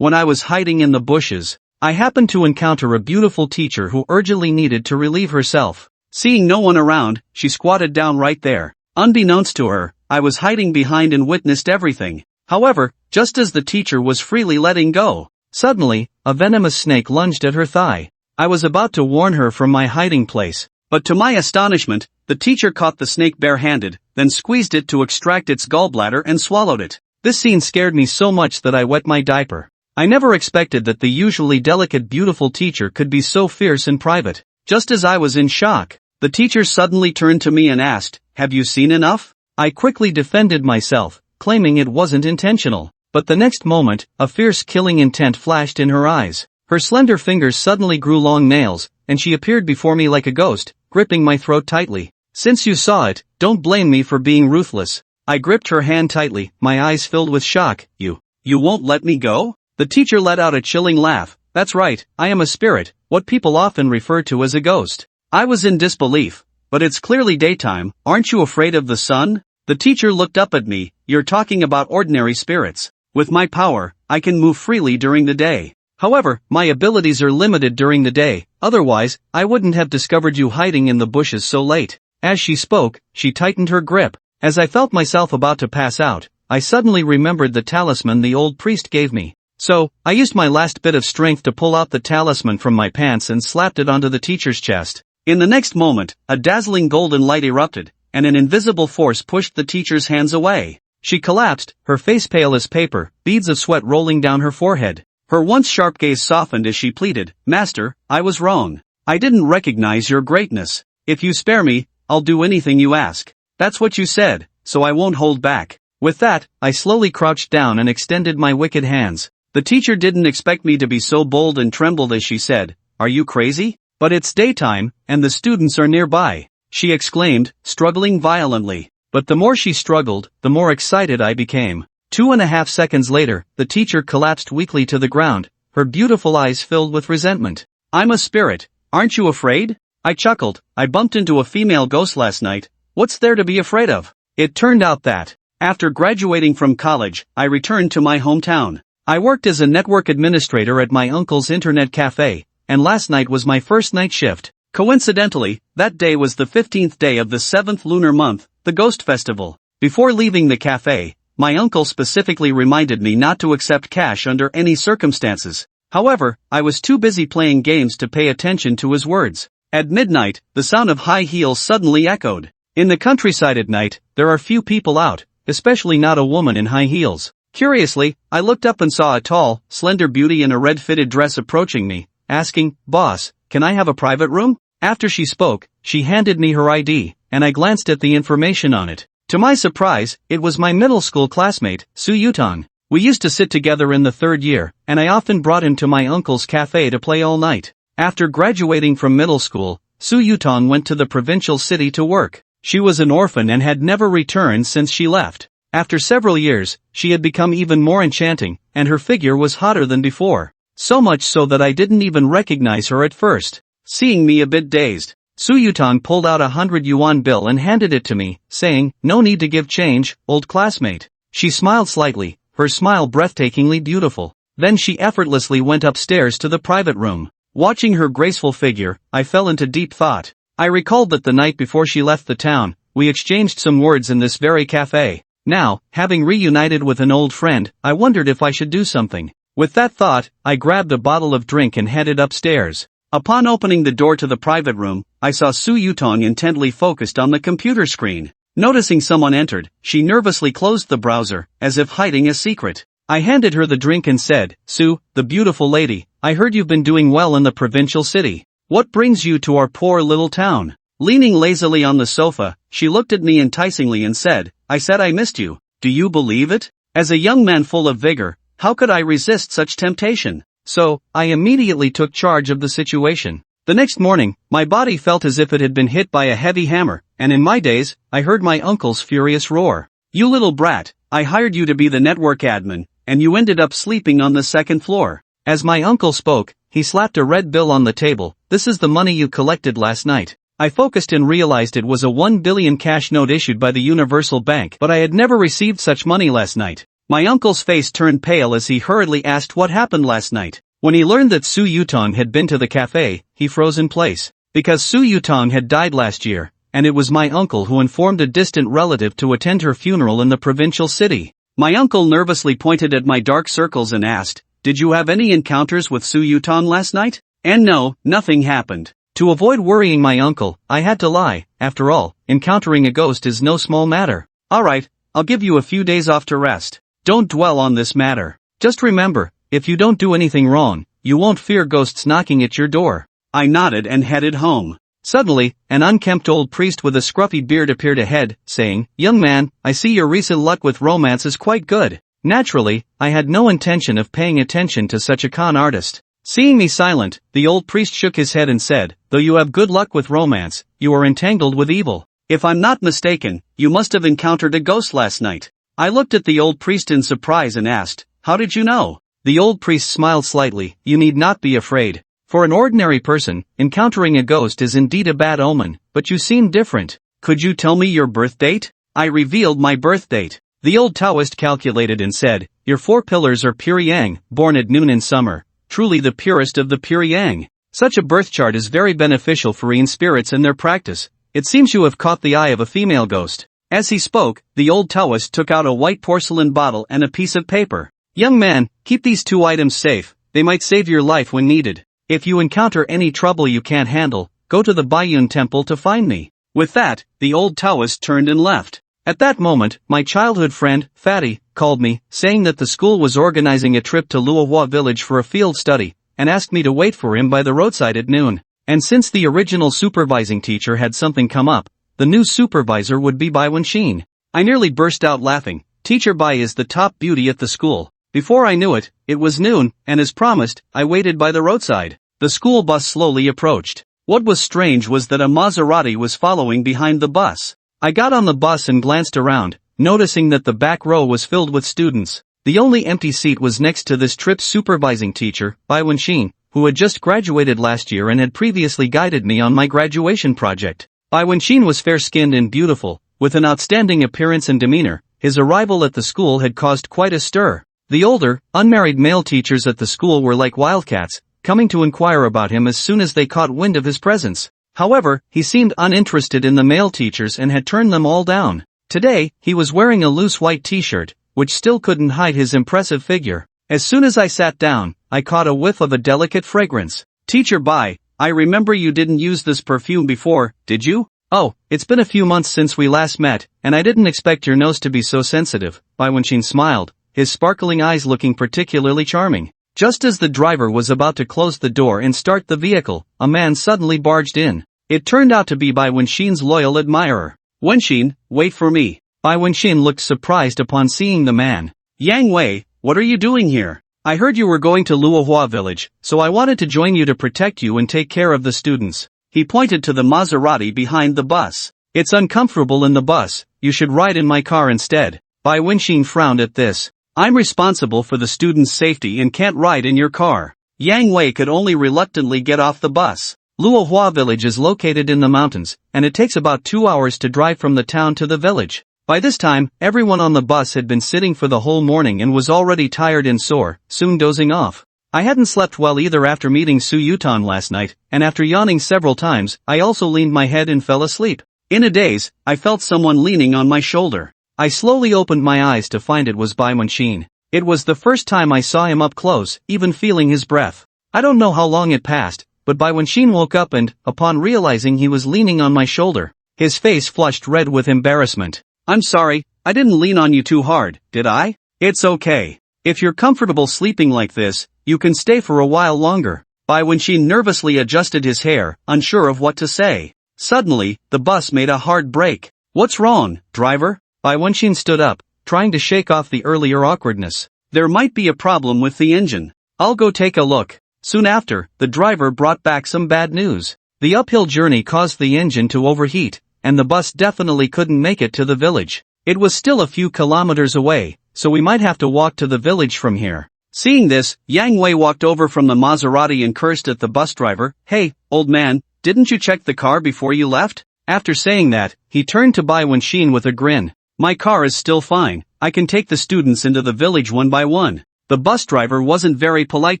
When I was hiding in the bushes, I happened to encounter a beautiful teacher who urgently needed to relieve herself. Seeing no one around, she squatted down right there. Unbeknownst to her, I was hiding behind and witnessed everything. However, just as the teacher was freely letting go, suddenly, a venomous snake lunged at her thigh. I was about to warn her from my hiding place, but to my astonishment, the teacher caught the snake barehanded, then squeezed it to extract its gallbladder and swallowed it. This scene scared me so much that I wet my diaper. I never expected that the usually delicate beautiful teacher could be so fierce in private. Just as I was in shock, the teacher suddenly turned to me and asked, "Have you seen enough?" I quickly defended myself, claiming it wasn't intentional. But the next moment, a fierce killing intent flashed in her eyes. Her slender fingers suddenly grew long nails, and she appeared before me like a ghost, gripping my throat tightly. "Since you saw it, don't blame me for being ruthless." I gripped her hand tightly, my eyes filled with shock. You won't let me go?" The teacher let out a chilling laugh. "That's right, I am a spirit, what people often refer to as a ghost." I was in disbelief. "But it's clearly daytime, aren't you afraid of the sun?" The teacher looked up at me. "You're talking about ordinary spirits. With my power, I can move freely during the day. However, my abilities are limited during the day, otherwise, I wouldn't have discovered you hiding in the bushes so late." As she spoke, she tightened her grip. As I felt myself about to pass out, I suddenly remembered the talisman the old priest gave me. So, I used my last bit of strength to pull out the talisman from my pants and slapped it onto the teacher's chest. In the next moment, a dazzling golden light erupted, and an invisible force pushed the teacher's hands away. She collapsed, her face pale as paper, beads of sweat rolling down her forehead. Her once sharp gaze softened as she pleaded, "Master, I was wrong. I didn't recognize your greatness. If you spare me, I'll do anything you ask." "That's what you said, so I won't hold back." With that, I slowly crouched down and extended my wicked hands. The teacher didn't expect me to be so bold and trembled as she said, "Are you crazy? But it's daytime, and the students are nearby," she exclaimed, struggling violently. But the more she struggled, the more excited I became. 2.5 seconds later, the teacher collapsed weakly to the ground, her beautiful eyes filled with resentment. "I'm a spirit, aren't you afraid?" I chuckled. "I bumped into a female ghost last night. What's there to be afraid of?" It turned out that, after graduating from college, I returned to my hometown. I worked as a network administrator at my uncle's internet cafe, and last night was my first night shift. Coincidentally, that day was the 15th day of the 7th lunar month, the Ghost Festival. Before leaving the cafe, my uncle specifically reminded me not to accept cash under any circumstances. However, I was too busy playing games to pay attention to his words. At midnight, the sound of high heels suddenly echoed. In the countryside at night, there are few people out, especially not a woman in high heels. Curiously, I looked up and saw a tall, slender beauty in a red-fitted dress approaching me, asking, "Boss, can I have a private room?" After she spoke, she handed me her ID, and I glanced at the information on it. To my surprise, it was my middle school classmate, Su Yutong. We used to sit together in the 3rd year, and I often brought him to my uncle's cafe to play all night. After graduating from middle school, Su Yutong went to the provincial city to work. She was an orphan and had never returned since she left. After several years, she had become even more enchanting, and her figure was hotter than before. So much so that I didn't even recognize her at first. Seeing me a bit dazed, Su Yutong pulled out a 100 yuan bill and handed it to me, saying, "No need to give change, old classmate." She smiled slightly, her smile breathtakingly beautiful. Then she effortlessly went upstairs to the private room. Watching her graceful figure, I fell into deep thought. I recalled that the night before she left the town, we exchanged some words in this very cafe. Now, having reunited with an old friend, I wondered if I should do something. With that thought, I grabbed a bottle of drink and headed upstairs. Upon opening the door to the private room, I saw Su Yutong intently focused on the computer screen. Noticing someone entered, she nervously closed the browser, as if hiding a secret. I handed her the drink and said, "Su, the beautiful lady, I heard you've been doing well in the provincial city. What brings you to our poor little town?" Leaning lazily on the sofa, she looked at me enticingly and said, "I said I missed you. Do you believe it?" As a young man full of vigor, how could I resist such temptation? So, I immediately took charge of the situation. The next morning, my body felt as if it had been hit by a heavy hammer, and in my daze, I heard my uncle's furious roar. "You little brat, I hired you to be the network admin, and you ended up sleeping on the 2nd floor. As my uncle spoke, he slapped a red bill on the table. "This is the money you collected last night." I focused and realized it was a 1 billion cash note issued by the Universal Bank, but I had never received such money last night. My uncle's face turned pale as he hurriedly asked what happened last night. When he learned that Su Yutong had been to the cafe, he froze in place. Because Su Yutong had died last year, and it was my uncle who informed a distant relative to attend her funeral in the provincial city. My uncle nervously pointed at my dark circles and asked, "Did you have any encounters with Su Yutong last night?" And no, nothing happened. To avoid worrying my uncle, I had to lie. After all, encountering a ghost is no small matter. Alright, I'll give you a few days off to rest. Don't dwell on this matter. Just remember, if you don't do anything wrong, you won't fear ghosts knocking at your door. I nodded and headed home. Suddenly, an unkempt old priest with a scruffy beard appeared ahead, saying, "Young man, I see your recent luck with romance is quite good." Naturally, I had no intention of paying attention to such a con artist. Seeing me silent, the old priest shook his head and said, "Though you have good luck with romance, you are entangled with evil. If I'm not mistaken, you must have encountered a ghost last night." I looked at the old priest in surprise and asked, "How did you know?" The old priest smiled slightly. "You need not be afraid. For an ordinary person, encountering a ghost is indeed a bad omen, but you seem different. Could you tell me your birth date?" I revealed my birth date. The old Taoist calculated and said, "Your 4 pillars are pure yang, born at noon in summer, truly the purest of the pure yang. Such a birth chart is very beneficial for Yin spirits and their practice. It seems you have caught the eye of a female ghost." As he spoke, the old Taoist took out a white porcelain bottle and a piece of paper. "Young man, keep these 2 items safe, they might save your life when needed. If you encounter any trouble you can't handle, go to the Bayun Temple to find me." With that, the old Taoist turned and left. At that moment, my childhood friend, Fatty, called me, saying that the school was organizing a trip to Lua Village for a field study, and asked me to wait for him by the roadside at noon. And since the original supervising teacher had something come up, the new supervisor would be Bai Wenxin. I nearly burst out laughing. Teacher Bai is the top beauty at the school. Before I knew it, it was noon, and as promised, I waited by the roadside. The school bus slowly approached. What was strange was that a Maserati was following behind the bus. I got on the bus and glanced around, noticing that the back row was filled with students. The only empty seat was next to this trip's supervising teacher, Bai Wenxin, who had just graduated last year and had previously guided me on my graduation project. Bai Wenxin was fair-skinned and beautiful, with an outstanding appearance and demeanor. His arrival at the school had caused quite a stir. The older, unmarried male teachers at the school were like wildcats, coming to inquire about him as soon as they caught wind of his presence. However, he seemed uninterested in the male teachers and had turned them all down. Today, he was wearing a loose white t-shirt, which still couldn't hide his impressive figure. As soon as I sat down, I caught a whiff of a delicate fragrance. "Teacher Bai, I remember you didn't use this perfume before, did you?" "Oh, it's been a few months since we last met, and I didn't expect your nose to be so sensitive." Bai Wenxin smiled, his sparkling eyes looking particularly charming. Just as the driver was about to close the door and start the vehicle, a man suddenly barged in. It turned out to be Bai Wenxin's loyal admirer. "Wenxin, wait for me." Bai Wenxin looked surprised upon seeing the man. "Yang Wei, what are you doing here? I heard you were going to Lua Village, so I wanted to join you to protect you and take care of the students." He pointed to the Maserati behind the bus. "It's uncomfortable in the bus, you should ride in my car instead." Bai Wenxin frowned at this. "I'm responsible for the students' safety and can't ride in your car." Yang Wei could only reluctantly get off the bus. Lua Village is located in the mountains, and it takes about 2 hours to drive from the town to the village. By this time, everyone on the bus had been sitting for the whole morning and was already tired and sore, soon dozing off. I hadn't slept well either after meeting Su Yutong last night, and after yawning several times, I also leaned my head and fell asleep. In a daze, I felt someone leaning on my shoulder. I slowly opened my eyes to find it was Bai Wenxin. It was the first time I saw him up close, even feeling his breath. I don't know how long it passed, but Bai Wenxin woke up and, upon realizing he was leaning on my shoulder, his face flushed red with embarrassment. "I'm sorry, I didn't lean on you too hard, did I?" "It's okay. If you're comfortable sleeping like this, you can stay for a while longer." Bai Wenxin nervously adjusted his hair, unsure of what to say. Suddenly, the bus made a hard brake. "What's wrong, driver?" Bai Wenxin stood up, trying to shake off the earlier awkwardness. "There might be a problem with the engine. I'll go take a look." Soon after, the driver brought back some bad news. The uphill journey caused the engine to overheat, and the bus definitely couldn't make it to the village. It was still a few kilometers away, so we might have to walk to the village from here. Seeing this, Yang Wei walked over from the Maserati and cursed at the bus driver. "Hey, old man, didn't you check the car before you left?" After saying that, he turned to Bai Wenxin with a grin. My car is still fine, I can take the students into the village one by one. The bus driver wasn't very polite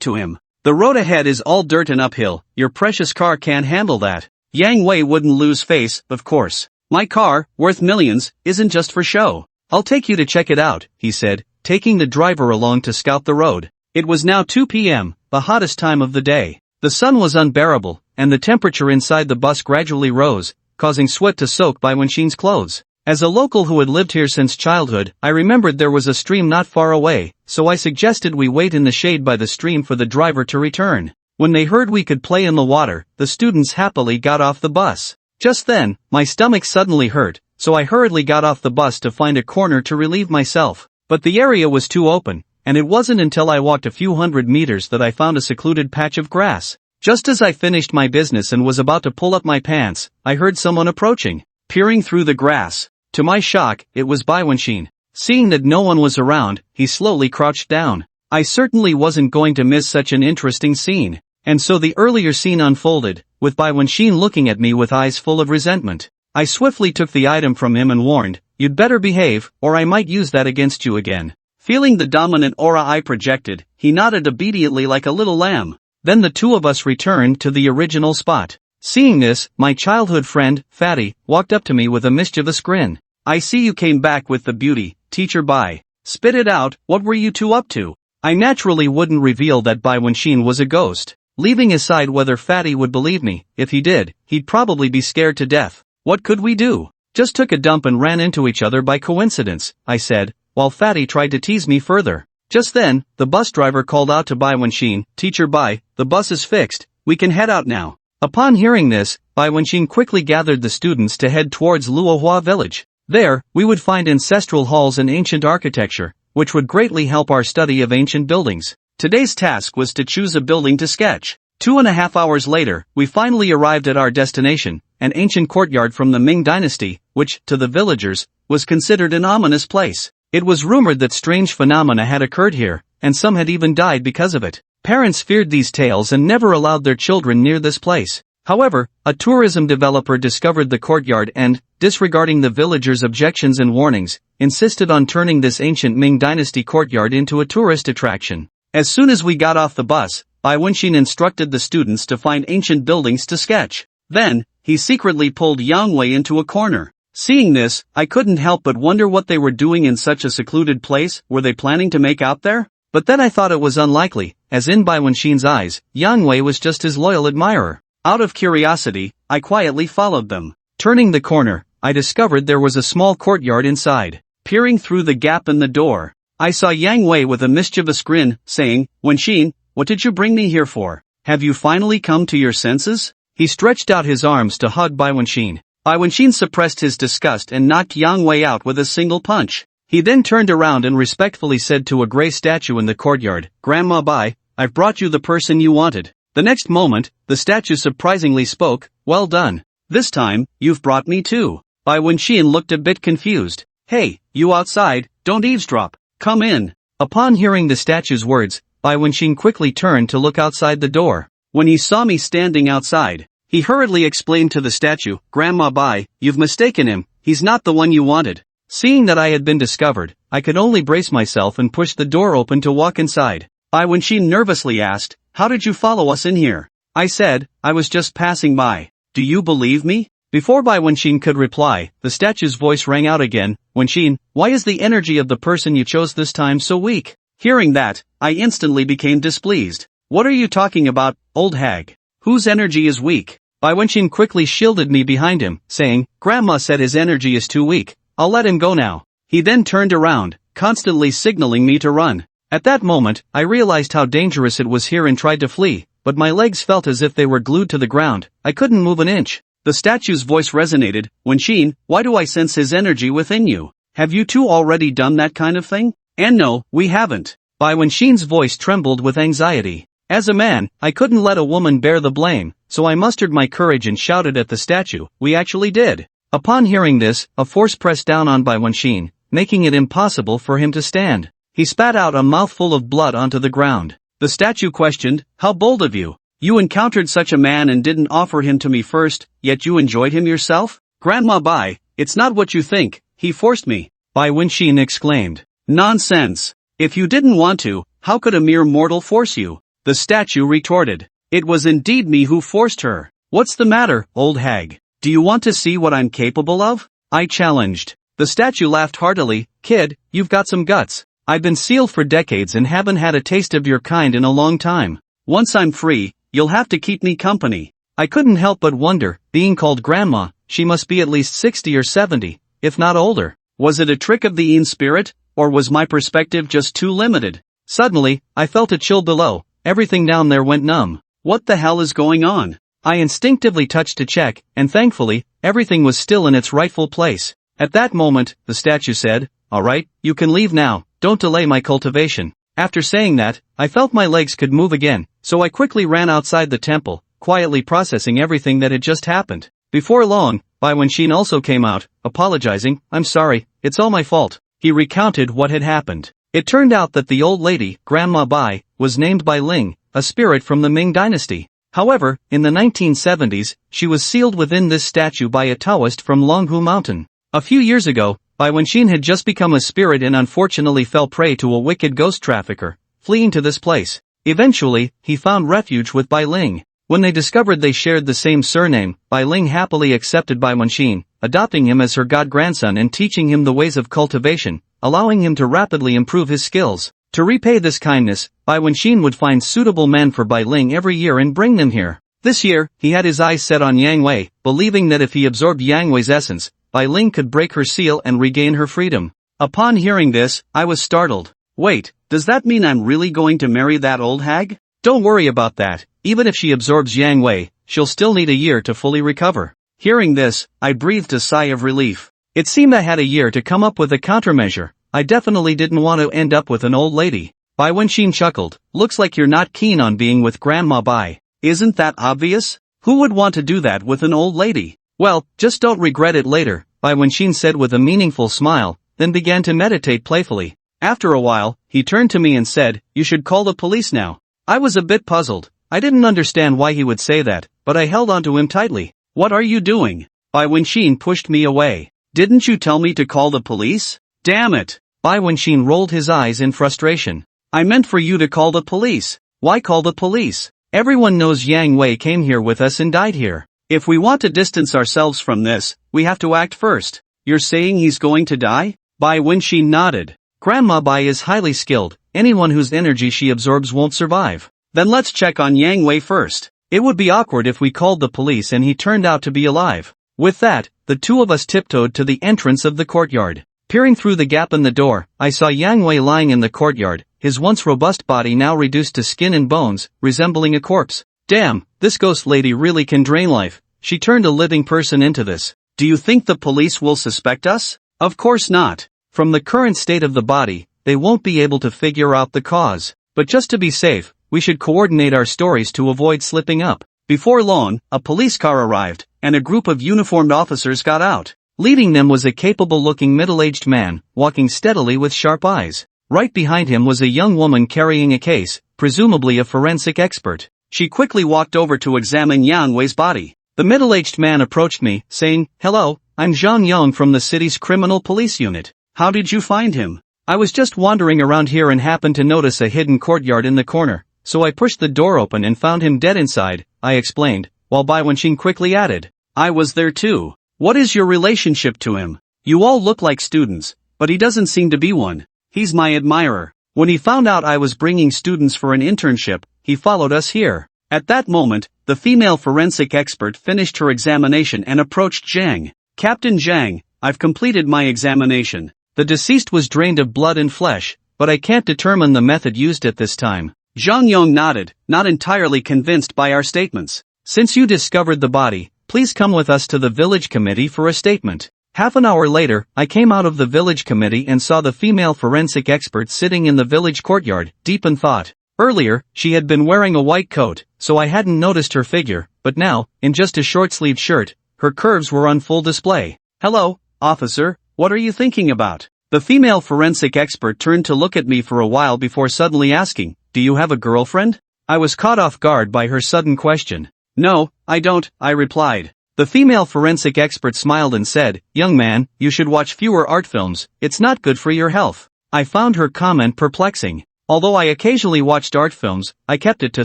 to him. The road ahead is all dirt and uphill, your precious car can't handle that. Yang Wei wouldn't lose face, of course. My car, worth millions, isn't just for show. I'll take you to check it out, he said, taking the driver along to scout the road. It was now 2 p.m., the hottest time of the day. The sun was unbearable, and the temperature inside the bus gradually rose, causing sweat to soak Bayunshin's clothes. As a local who had lived here since childhood, I remembered there was a stream not far away, so I suggested we wait in the shade by the stream for the driver to return. When they heard we could play in the water, the students happily got off the bus. Just then, my stomach suddenly hurt, so I hurriedly got off the bus to find a corner to relieve myself. But the area was too open, and it wasn't until I walked a few hundred meters that I found a secluded patch of grass. Just as I finished my business and was about to pull up my pants, I heard someone approaching, peering through the grass. To my shock, it was Bayunshin. Seeing that no one was around, he slowly crouched down. I certainly wasn't going to miss such an interesting scene. And so the earlier scene unfolded, with Bayunshin looking at me with eyes full of resentment. I swiftly took the item from him and warned, "You'd better behave, or I might use that against you again." Feeling the dominant aura I projected, he nodded obediently like a little lamb. Then the two of us returned to the original spot. Seeing this, my childhood friend, Fatty, walked up to me with a mischievous grin. "I see you came back with the beauty, teacher Bai. Spit it out, what were you two up to?" I naturally wouldn't reveal that Bayunshin was a ghost. Leaving aside whether Fatty would believe me, if he did, he'd probably be scared to death. What could we do? "Just took a dump and ran into each other by coincidence," I said, while Fatty tried to tease me further. Just then, the bus driver called out to Bayunshin, "Teacher Bai, the bus is fixed, we can head out now." Upon hearing this, Bayunshin quickly gathered the students to head towards Lua Village. There, we would find ancestral halls and ancient architecture, which would greatly help our study of ancient buildings. Today's task was to choose a building to sketch. 2.5 hours later, we finally arrived at our destination, an ancient courtyard from the Ming Dynasty, which, to the villagers, was considered an ominous place. It was rumored that strange phenomena had occurred here, and some had even died because of it. Parents feared these tales and never allowed their children near this place. However, a tourism developer discovered the courtyard and, disregarding the villagers' objections and warnings, insisted on turning this ancient Ming Dynasty courtyard into a tourist attraction. As soon as we got off the bus, Bayunshin instructed the students to find ancient buildings to sketch. Then, he secretly pulled Yang Wei into a corner. Seeing this, I couldn't help but wonder what they were doing in such a secluded place. Were they planning to make out there? But then I thought it was unlikely, as in Bayunshin's eyes, Yang Wei was just his loyal admirer. Out of curiosity, I quietly followed them. Turning the corner, I discovered there was a small courtyard inside. Peering through the gap in the door, I saw Yang Wei with a mischievous grin, saying, "Wenshin, what did you bring me here for? Have you finally come to your senses?" He stretched out his arms to hug Bayunshin. Bayunshin suppressed his disgust and knocked Yang Wei out with a single punch. He then turned around and respectfully said to a gray statue in the courtyard, "Grandma Bai, I've brought you the person you wanted." The next moment, the statue surprisingly spoke, "Well done. This time, you've brought me too." Bayunshin looked a bit confused. "Hey, you outside, don't eavesdrop. Come in." Upon hearing the statue's words, Bayunshin quickly turned to look outside the door. When he saw me standing outside, he hurriedly explained to the statue, "Grandma Bai, you've mistaken him, he's not the one you wanted." Seeing that I had been discovered, I could only brace myself and push the door open to walk inside. Bayunshin nervously asked, "How did you follow us in here?" I said, "I was just passing by. Do you believe me?" Before Bayunshin could reply, the statue's voice rang out again, "Wenshin, why is the energy of the person you chose this time so weak?" Hearing that, I instantly became displeased. "What are you talking about, old hag? Whose energy is weak?" Bayunshin quickly shielded me behind him, saying, "Grandma said his energy is too weak. I'll let him go now." He then turned around, constantly signaling me to run. At that moment, I realized how dangerous it was here and tried to flee, but my legs felt as if they were glued to the ground. I couldn't move an inch. The statue's voice resonated, "Wenshin, why do I sense his energy within you? Have you two already done that kind of thing?" "And no, we haven't." Bayunshin's voice trembled with anxiety. As a man, I couldn't let a woman bear the blame, so I mustered my courage and shouted at the statue, "We actually did." Upon hearing this, a force pressed down on Bayunshin, making it impossible for him to stand. He spat out a mouthful of blood onto the ground. The statue questioned, "How bold of you. You encountered such a man and didn't offer him to me first, yet you enjoyed him yourself?" "Grandma Bai, it's not what you think, he forced me." Bai Wenxin exclaimed. Nonsense! If you didn't want to, how could a mere mortal force you? The statue retorted. It was indeed me who forced her. What's the matter, old hag? Do you want to see what I'm capable of? I challenged. The statue laughed heartily. Kid, you've got some guts. I've been sealed for decades and haven't had a taste of your kind in a long time. Once I'm free, you'll have to keep me company. I couldn't help but wonder, being called grandma, she must be at least 60 or 70, if not older. Was it a trick of the Yin spirit, or was my perspective just too limited? Suddenly, I felt a chill below. Everything down there went numb. What the hell is going on? I instinctively touched to check, and thankfully, everything was still in its rightful place. At that moment, the statue said, "Alright, you can leave now, don't delay my cultivation." After saying that, I felt my legs could move again, so I quickly ran outside the temple, quietly processing everything that had just happened. Before long, Bai Wenxin also came out, apologizing. "I'm sorry, it's all my fault." He recounted what had happened. It turned out that the old lady, Grandma Bai, was named Bai Ling, a spirit from the Ming Dynasty. However, in the 1970s, she was sealed within this statue by a Taoist from Longhu Mountain. A few years ago, Bai Wenxin had just become a spirit and unfortunately fell prey to a wicked ghost trafficker, fleeing to this place. Eventually, he found refuge with Bai Ling. When they discovered they shared the same surname, Bai Ling happily accepted Bai Wenxin, adopting him as her god-grandson and teaching him the ways of cultivation, allowing him to rapidly improve his skills. To repay this kindness, Bai Wenxin would find suitable men for Bai Ling every year and bring them here. This year, he had his eyes set on Yang Wei, believing that if he absorbed Yang Wei's essence, Bai Ling could break her seal and regain her freedom. Upon hearing this, I was startled. Wait, does that mean I'm really going to marry that old hag? Don't worry about that. Even if she absorbs Yang Wei, she'll still need a year to fully recover. Hearing this, I breathed a sigh of relief. It seemed I had a year to come up with a countermeasure. I definitely didn't want to end up with an old lady. Bai Wenxin chuckled. Looks like you're not keen on being with Grandma Bai. Isn't that obvious? Who would want to do that with an old lady? Well, just don't regret it later, Bai Wenxin said with a meaningful smile, then began to meditate playfully. After a while, he turned to me and said, "You should call the police now." I was a bit puzzled. I didn't understand why he would say that, but I held onto him tightly. "What are you doing?" Bai Wenxin pushed me away. "Didn't you tell me to call the police?" "Damn it!" Bai Wenxin rolled his eyes in frustration. "I meant for you to call the police." "Why call the police? Everyone knows Yang Wei came here with us and died here. If we want to distance ourselves from this, we have to act first." "You're saying he's going to die?" Bai Wenxin nodded. "Grandma Bai is highly skilled. Anyone whose energy she absorbs won't survive." "Then let's check on Yang Wei first. It would be awkward if we called the police and he turned out to be alive." With that, the two of us tiptoed to the entrance of the courtyard. Peering through the gap in the door, I saw Yang Wei lying in the courtyard, his once robust body now reduced to skin and bones, resembling a corpse. "Damn, this ghost lady really can drain life. She turned a living person into this. Do you think the police will suspect us?" "Of course not. From the current state of the body, they won't be able to figure out the cause. But just to be safe, we should coordinate our stories to avoid slipping up." Before long, a police car arrived, and a group of uniformed officers got out. Leading them was a capable-looking middle-aged man, walking steadily with sharp eyes. Right behind him was a young woman carrying a case, presumably a forensic expert. She quickly walked over to examine Yang Wei's body. The middle-aged man approached me, saying, "Hello, I'm Zhang Yong from the city's criminal police unit. How did you find him?" "I was just wandering around here and happened to notice a hidden courtyard in the corner, so I pushed the door open and found him dead inside," I explained, while Bai Wenxin quickly added, "I was there too. What is your relationship to him? You all look like students, but he doesn't seem to be one. He's my admirer. When he found out I was bringing students for an internship, he followed us here." At that moment, the female forensic expert finished her examination and approached Zhang. "Captain Zhang, I've completed my examination. The deceased was drained of blood and flesh, but I can't determine the method used at this time." Zhang Yong nodded, not entirely convinced by our statements. "Since you discovered the body, please come with us to the village committee for a statement." Half an hour later, I came out of the village committee and saw the female forensic expert sitting in the village courtyard, deep in thought. Earlier, she had been wearing a white coat, so I hadn't noticed her figure, but now, in just a short-sleeved shirt, her curves were on full display. "Hello, officer, what are you thinking about?" The female forensic expert turned to look at me for a while before suddenly asking, "Do you have a girlfriend?" I was caught off guard by her sudden question. "No, I don't," I replied. The female forensic expert smiled and said, "Young man, you should watch fewer art films, it's not good for your health." I found her comment perplexing. Although I occasionally watched art films, I kept it to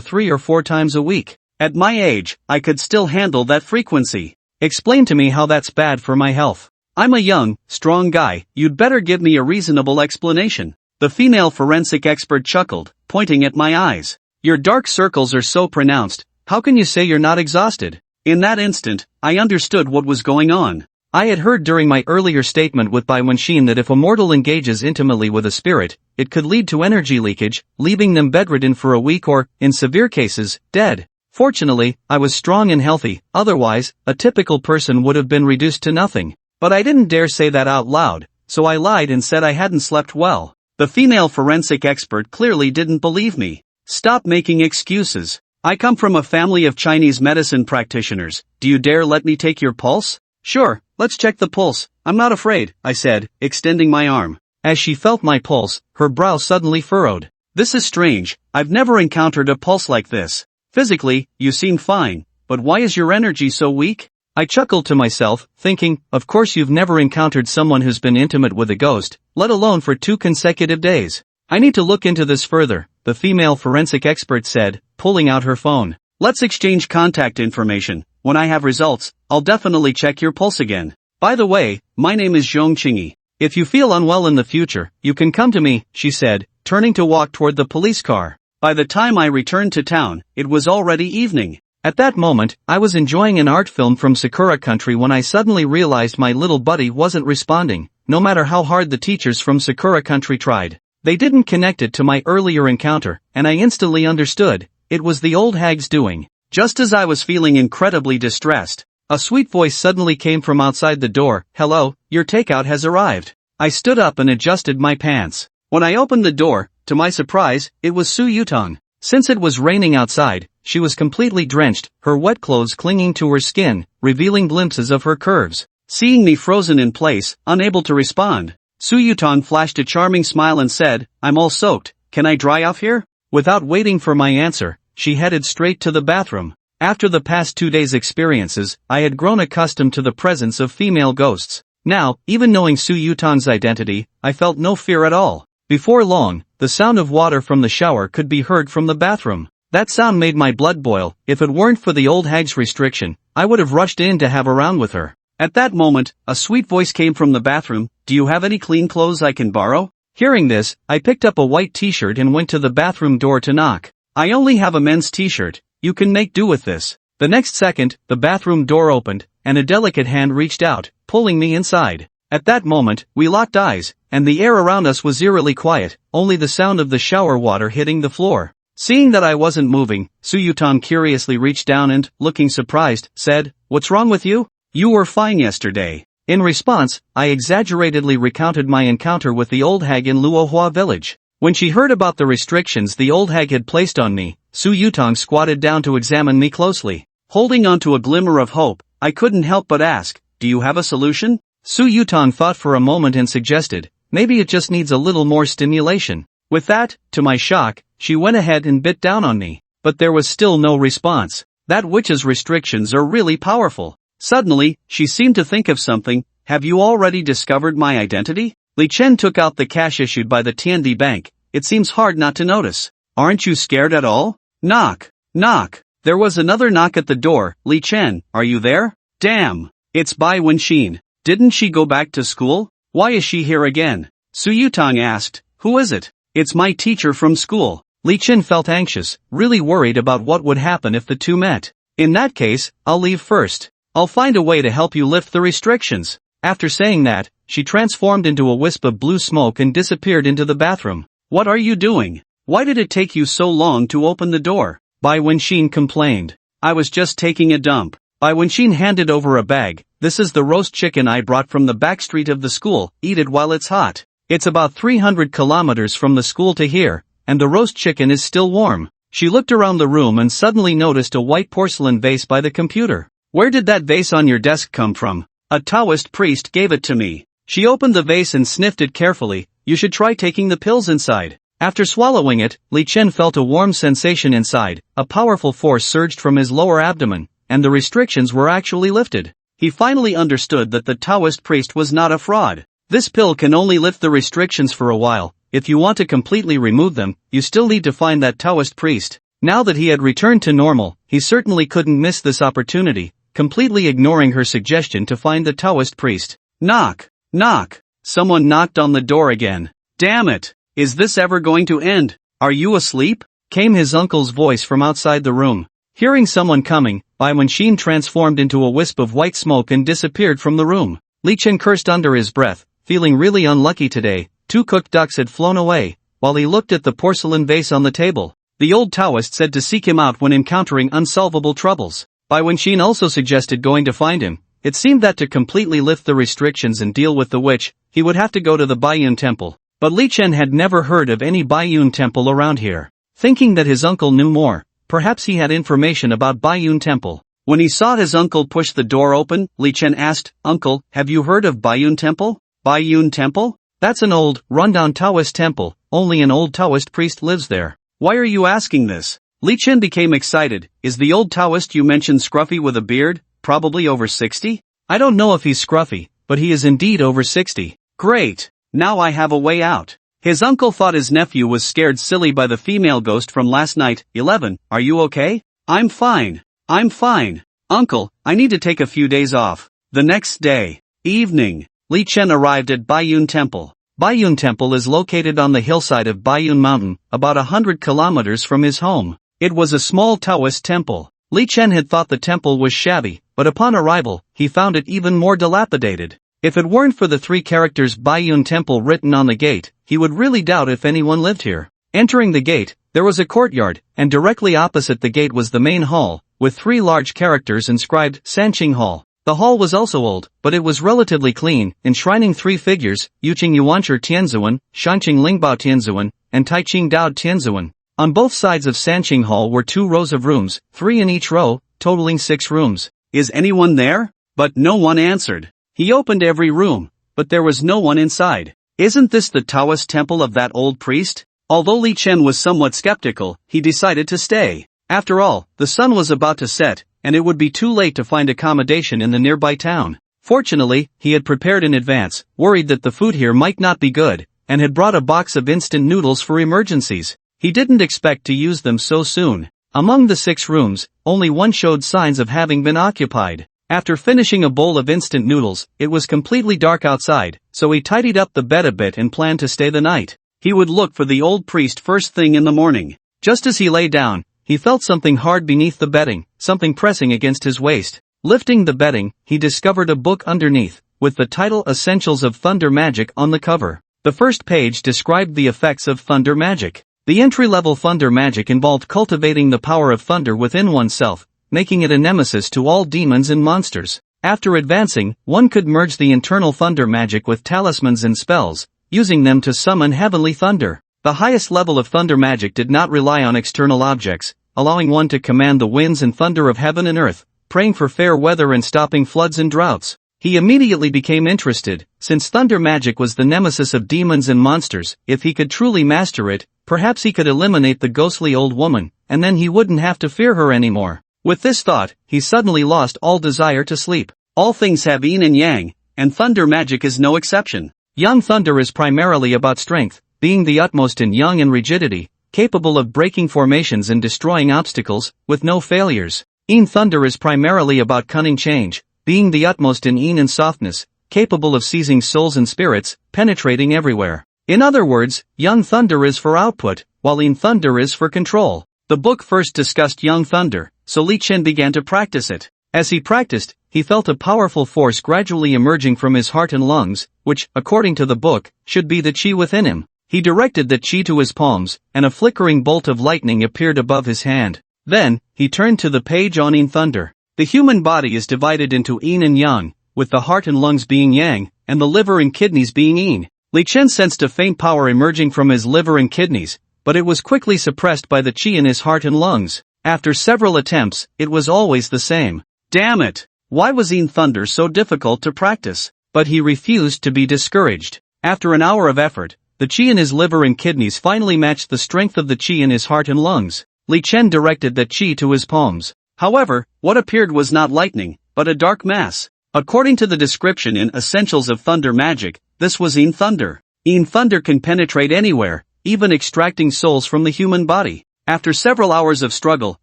3 or 4 times a week. At my age, I could still handle that frequency. Explain to me how that's bad for my health. I'm a young, strong guy, you'd better give me a reasonable explanation. The female forensic expert chuckled, pointing at my eyes. Your dark circles are so pronounced, how can you say you're not exhausted? In that instant, I understood what was going on. I had heard during my earlier statement with Bayun that if a mortal engages intimately with a spirit, it could lead to energy leakage, leaving them bedridden for a week or, in severe cases, dead. Fortunately, I was strong and healthy, otherwise, a typical person would have been reduced to nothing. But I didn't dare say that out loud, so I lied and said I hadn't slept well. The female forensic expert clearly didn't believe me. Stop making excuses. I come from a family of Chinese medicine practitioners. Do you dare let me take your pulse? Sure, let's check the pulse. I'm not afraid, I said, extending my arm. As she felt my pulse, her brow suddenly furrowed. This is strange, I've never encountered a pulse like this. Physically, you seem fine, but why is your energy so weak? I chuckled to myself, thinking, of course you've never encountered someone who's been intimate with a ghost, let alone for 2 consecutive days. I need to look into this further, the female forensic expert said, pulling out her phone. Let's exchange contact information. When I have results, I'll definitely check your pulse again. By the way, my name is Zhong Qingyi. If you feel unwell in the future, you can come to me, she said, turning to walk toward the police car. By the time I returned to town, it was already evening. At that moment, I was enjoying an art film from Sakura Country when I suddenly realized my little buddy wasn't responding, no matter how hard the teachers from Sakura Country tried. They didn't connect it to my earlier encounter, and I instantly understood, it was the old hag's doing. Just as I was feeling incredibly distressed, a sweet voice suddenly came from outside the door. Hello, your takeout has arrived. I stood up and adjusted my pants. When I opened the door, to my surprise, it was Su Yutong. Since it was raining outside, she was completely drenched, her wet clothes clinging to her skin, revealing glimpses of her curves. Seeing me frozen in place, unable to respond, Su Yutong flashed a charming smile and said, I'm all soaked, can I dry off here? Without waiting for my answer, she headed straight to the bathroom. After the past 2 days' experiences, I had grown accustomed to the presence of female ghosts. Now, even knowing Su Yutong's identity, I felt no fear at all. Before long, the sound of water from the shower could be heard from the bathroom. That sound made my blood boil. If it weren't for the old hag's restriction, I would have rushed in to have a round with her. At that moment, a sweet voice came from the bathroom. Do you have any clean clothes I can borrow? Hearing this, I picked up a white t-shirt and went to the bathroom door to knock. I only have a men's t-shirt, you can make do with this. The next second, the bathroom door opened, and a delicate hand reached out, pulling me inside. At that moment, we locked eyes, and the air around us was eerily quiet, only the sound of the shower water hitting the floor. Seeing that I wasn't moving, Su Yutong curiously reached down and, looking surprised, said, What's wrong with you? You were fine yesterday. In response, I exaggeratedly recounted my encounter with the old hag in Lua Village. When she heard about the restrictions the old hag had placed on me, Su Yutong squatted down to examine me closely. Holding on to a glimmer of hope, I couldn't help but ask, Do you have a solution? Su Yutong thought for a moment and suggested, maybe it just needs a little more stimulation. With that, to my shock, she went ahead and bit down on me. But there was still no response. That witch's restrictions are really powerful. Suddenly, she seemed to think of something. Have you already discovered my identity? Li Chen took out the cash issued by the Tiandi Bank. It seems hard not to notice. Aren't you scared at all? Knock. Knock. There was another knock at the door. Li Chen, are you there? Damn. It's Bayun. Didn't she go back to school? Why is she here again? Su Yutong asked. Who is it? It's my teacher from school. Li Chen felt anxious, really worried about what would happen if the two met. In that case, I'll leave first. I'll find a way to help you lift the restrictions. After saying that, she transformed into a wisp of blue smoke and disappeared into the bathroom. What are you doing? Why did it take you so long to open the door? Bai Wenxin complained. I was just taking a dump. Bai Wenxin handed over a bag. This is the roast chicken I brought from the back street of the school. Eat it while it's hot. It's about 300 kilometers from the school to here, and the roast chicken is still warm. She looked around the room and suddenly noticed a white porcelain vase by the computer. Where did that vase on your desk come from? A Taoist priest gave it to me. She opened the vase and sniffed it carefully. You should try taking the pills inside. After swallowing it, Li Chen felt a warm sensation inside. A powerful force surged from his lower abdomen, and the restrictions were actually lifted. He finally understood that the Taoist priest was not a fraud. This pill can only lift the restrictions for a while. If you want to completely remove them, you still need to find that Taoist priest. Now that he had returned to normal, he certainly couldn't miss this opportunity, completely ignoring her suggestion to find the Taoist priest. Knock, knock. Someone knocked on the door again. Damn it! Is this ever going to end? Are you asleep? Came his uncle's voice from outside the room. Hearing someone coming, Bayun Temple transformed into a wisp of white smoke and disappeared from the room. Li Chen cursed under his breath, feeling really unlucky today. 2 cooked ducks had flown away, while he looked at the porcelain vase on the table. The old Taoist said to seek him out when encountering unsolvable troubles. Bayun Temple also suggested going to find him. It seemed that to completely lift the restrictions and deal with the witch, he would have to go to the Bayun Temple. But Li Chen had never heard of any Bayun Temple around here. Thinking that his uncle knew more, perhaps he had information about Bayun Temple. When he saw his uncle push the door open, Li Chen asked, "Uncle, have you heard of Bayun Temple?" Bayun Temple? That's an old, rundown Taoist temple, only an old Taoist priest lives there. Why are you asking this? Li Chen became excited. Is the old Taoist you mentioned scruffy with a beard, probably over 60? I don't know if he's scruffy, but he is indeed over 60. Great! Now I have a way out. His uncle thought his nephew was scared silly by the female ghost from last night. 11, are you okay? I'm fine. I'm fine. Uncle, I need to take a few days off. The next day. Evening. Li Chen arrived at Bayun Temple. Bayun Temple is located on the hillside of Bayun Mountain, about 100 kilometers from his home. It was a small Taoist temple. Li Chen had thought the temple was shabby, but upon arrival, he found it even more dilapidated. If it weren't for the 3 characters Bayun Temple written on the gate, he would really doubt if anyone lived here. Entering the gate, there was a courtyard, and directly opposite the gate was the main hall, with 3 large characters inscribed Sanqing Hall. The hall was also old, but it was relatively clean, enshrining 3 figures, Yuqing Yuanchi Tianzuan, Shanqing Lingbao Tianzuan, and Taiqing Dao Tianzuan. On both sides of Sanqing Hall were 2 rows of rooms, 3 in each row, totaling 6 rooms. Is anyone there? But no one answered. He opened every room, but there was no one inside. Isn't this the Taoist temple of that old priest? Although Li Chen was somewhat skeptical, he decided to stay. After all, the sun was about to set, and it would be too late to find accommodation in the nearby town. Fortunately, he had prepared in advance, worried that the food here might not be good, and had brought a box of instant noodles for emergencies. He didn't expect to use them so soon. Among the 6 rooms, only one showed signs of having been occupied. After finishing a bowl of instant noodles, it was completely dark outside, so he tidied up the bed a bit and planned to stay the night. He would look for the old priest first thing in the morning. Just as he lay down, he felt something hard beneath the bedding, something pressing against his waist. Lifting the bedding, he discovered a book underneath, with the title Essentials of Thunder Magic on the cover. The first page described the effects of thunder magic. The entry-level thunder magic involved cultivating the power of thunder within oneself, making it a nemesis to all demons and monsters. After advancing, one could merge the internal thunder magic with talismans and spells, using them to summon heavenly thunder. The highest level of thunder magic did not rely on external objects, allowing one to command the winds and thunder of heaven and earth, praying for fair weather and stopping floods and droughts. He immediately became interested, since thunder magic was the nemesis of demons and monsters. If he could truly master it, perhaps he could eliminate the ghostly old woman, and then he wouldn't have to fear her anymore. With this thought, he suddenly lost all desire to sleep. All things have yin and yang, and thunder magic is no exception. Yang thunder is primarily about strength, being the utmost in yang and rigidity, capable of breaking formations and destroying obstacles, with no failures. Yin thunder is primarily about cunning change, being the utmost in yin and softness, capable of seizing souls and spirits, penetrating everywhere. In other words, yang thunder is for output, while yin thunder is for control. The book first discussed yang thunder, so Li Chen began to practice it. As he practiced, he felt a powerful force gradually emerging from his heart and lungs, which, according to the book, should be the qi within him. He directed the qi to his palms, and a flickering bolt of lightning appeared above his hand. Then, he turned to the page on yin thunder. The human body is divided into yin and yang, with the heart and lungs being yang, and the liver and kidneys being yin. Li Chen sensed a faint power emerging from his liver and kidneys, but it was quickly suppressed by the qi in his heart and lungs. After several attempts, it was always the same. Damn it! Why was yin thunder so difficult to practice? But he refused to be discouraged. After an hour of effort, the qi in his liver and kidneys finally matched the strength of the qi in his heart and lungs. Li Chen directed that qi to his palms. However, what appeared was not lightning, but a dark mass. According to the description in Essentials of Thunder Magic, this was Een Thunder. Een Thunder can penetrate anywhere, even extracting souls from the human body. After several hours of struggle,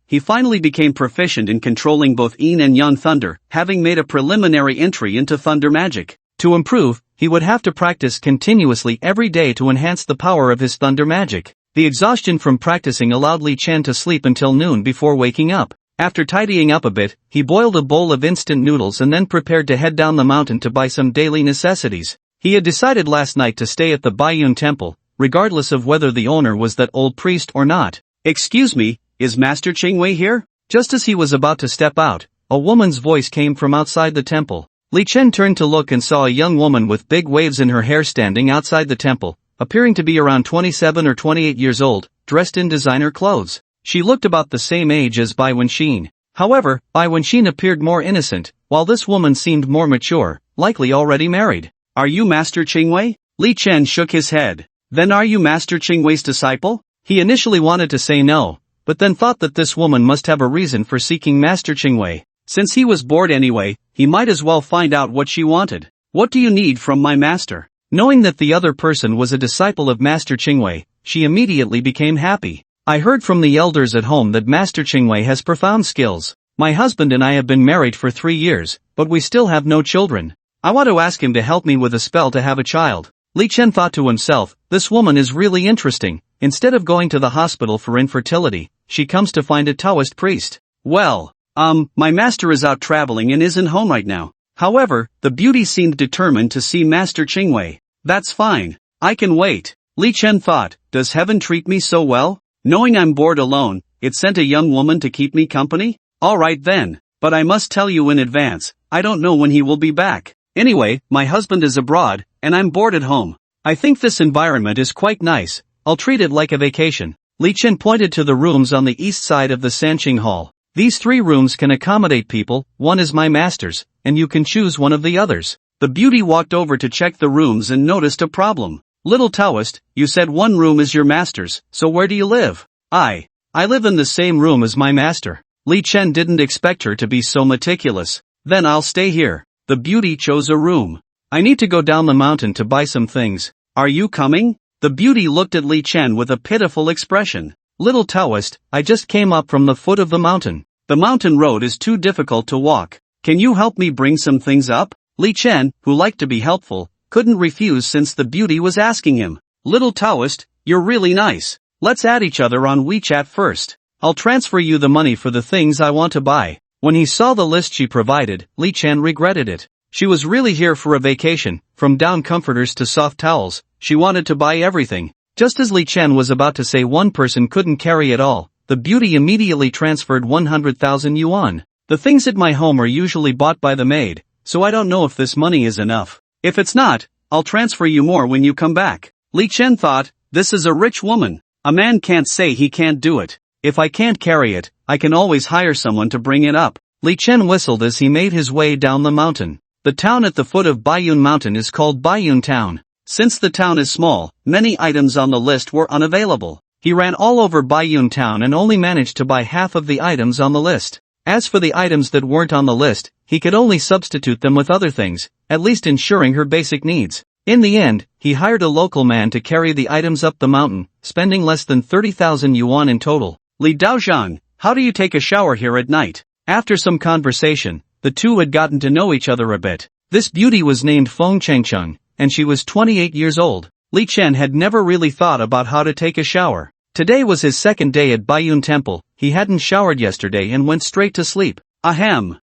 he finally became proficient in controlling both Een and Yang Thunder, having made a preliminary entry into thunder magic. To improve, he would have to practice continuously every day to enhance the power of his thunder magic. The exhaustion from practicing allowed Li Chen to sleep until noon before waking up. After tidying up a bit, he boiled a bowl of instant noodles and then prepared to head down the mountain to buy some daily necessities. He had decided last night to stay at the Bayun Temple, regardless of whether the owner was that old priest or not. "Excuse me, is Master Qingwei here?" Just as he was about to step out, a woman's voice came from outside the temple. Li Chen turned to look and saw a young woman with big waves in her hair standing outside the temple, appearing to be around 27 or 28 years old, dressed in designer clothes. She looked about the same age as Bai Wenxin. However, Bai Wenxin appeared more innocent, while this woman seemed more mature, likely already married. "Are you Master Qingwei?" Li Chen shook his head. "Then are you Master Qingwei's disciple?" He initially wanted to say no, but then thought that this woman must have a reason for seeking Master Qingwei. Since he was bored anyway, he might as well find out what she wanted. "What do you need from my master?" Knowing that the other person was a disciple of Master Qingwei, she immediately became happy. "I heard from the elders at home that Master Qingwei has profound skills. My husband and I have been married for 3 years, but we still have no children. I want to ask him to help me with a spell to have a child." Li Chen thought to himself, this woman is really interesting. Instead of going to the hospital for infertility, she comes to find a Taoist priest. "Well, my master is out traveling and isn't home right now." However, the beauty seemed determined to see Master Qingwei. "That's fine. I can wait." Li Chen thought, does heaven treat me so well? Knowing I'm bored alone, it sent a young woman to keep me company? Alright then, but I must tell you in advance, I don't know when he will be back. Anyway, my husband is abroad, and I'm bored at home. I think this environment is quite nice. I'll treat it like a vacation. Li Chen pointed to the rooms on the east side of the Sanqing Hall. "These 3 rooms can accommodate people, one is my master's, and you can choose one of the others." The beauty walked over to check the rooms and noticed a problem. "Little Taoist, you said one room is your master's, so where do you live?" I live in the same room as my master." Li Chen didn't expect her to be so meticulous. "Then I'll stay here." The beauty chose a room. "I need to go down the mountain to buy some things. Are you coming?" The beauty looked at Li Chen with a pitiful expression. "Little Taoist, I just came up from the foot of the mountain. The mountain road is too difficult to walk. Can you help me bring some things up?" Li Chen, who liked to be helpful, couldn't refuse since the beauty was asking him. "Little Taoist, you're really nice. Let's add each other on WeChat first. I'll transfer you the money for the things I want to buy." When he saw the list she provided, Li Chen regretted it. She was really here for a vacation, from down comforters to soft towels. She wanted to buy everything. Just as Li Chen was about to say one person couldn't carry it all, the beauty immediately transferred 100,000 yuan. "The things at my home are usually bought by the maid, so I don't know if this money is enough. If it's not, I'll transfer you more when you come back." Li Chen thought, this is a rich woman. A man can't say he can't do it. If I can't carry it, I can always hire someone to bring it up. Li Chen whistled as he made his way down the mountain. The town at the foot of Bayun Mountain is called Bayun Town. Since the town is small, many items on the list were unavailable. He ran all over Bayun Town and only managed to buy half of the items on the list. As for the items that weren't on the list, he could only substitute them with other things, at least ensuring her basic needs. In the end, he hired a local man to carry the items up the mountain, spending less than 30,000 yuan in total. "Li Daozhang, how do you take a shower here at night?" After some conversation, the two had gotten to know each other a bit. This beauty was named Feng Chengcheng, and she was 28 years old. Li Chen had never really thought about how to take a shower. Today was his second day at Bayun Temple. He hadn't showered yesterday and went straight to sleep. Ahem.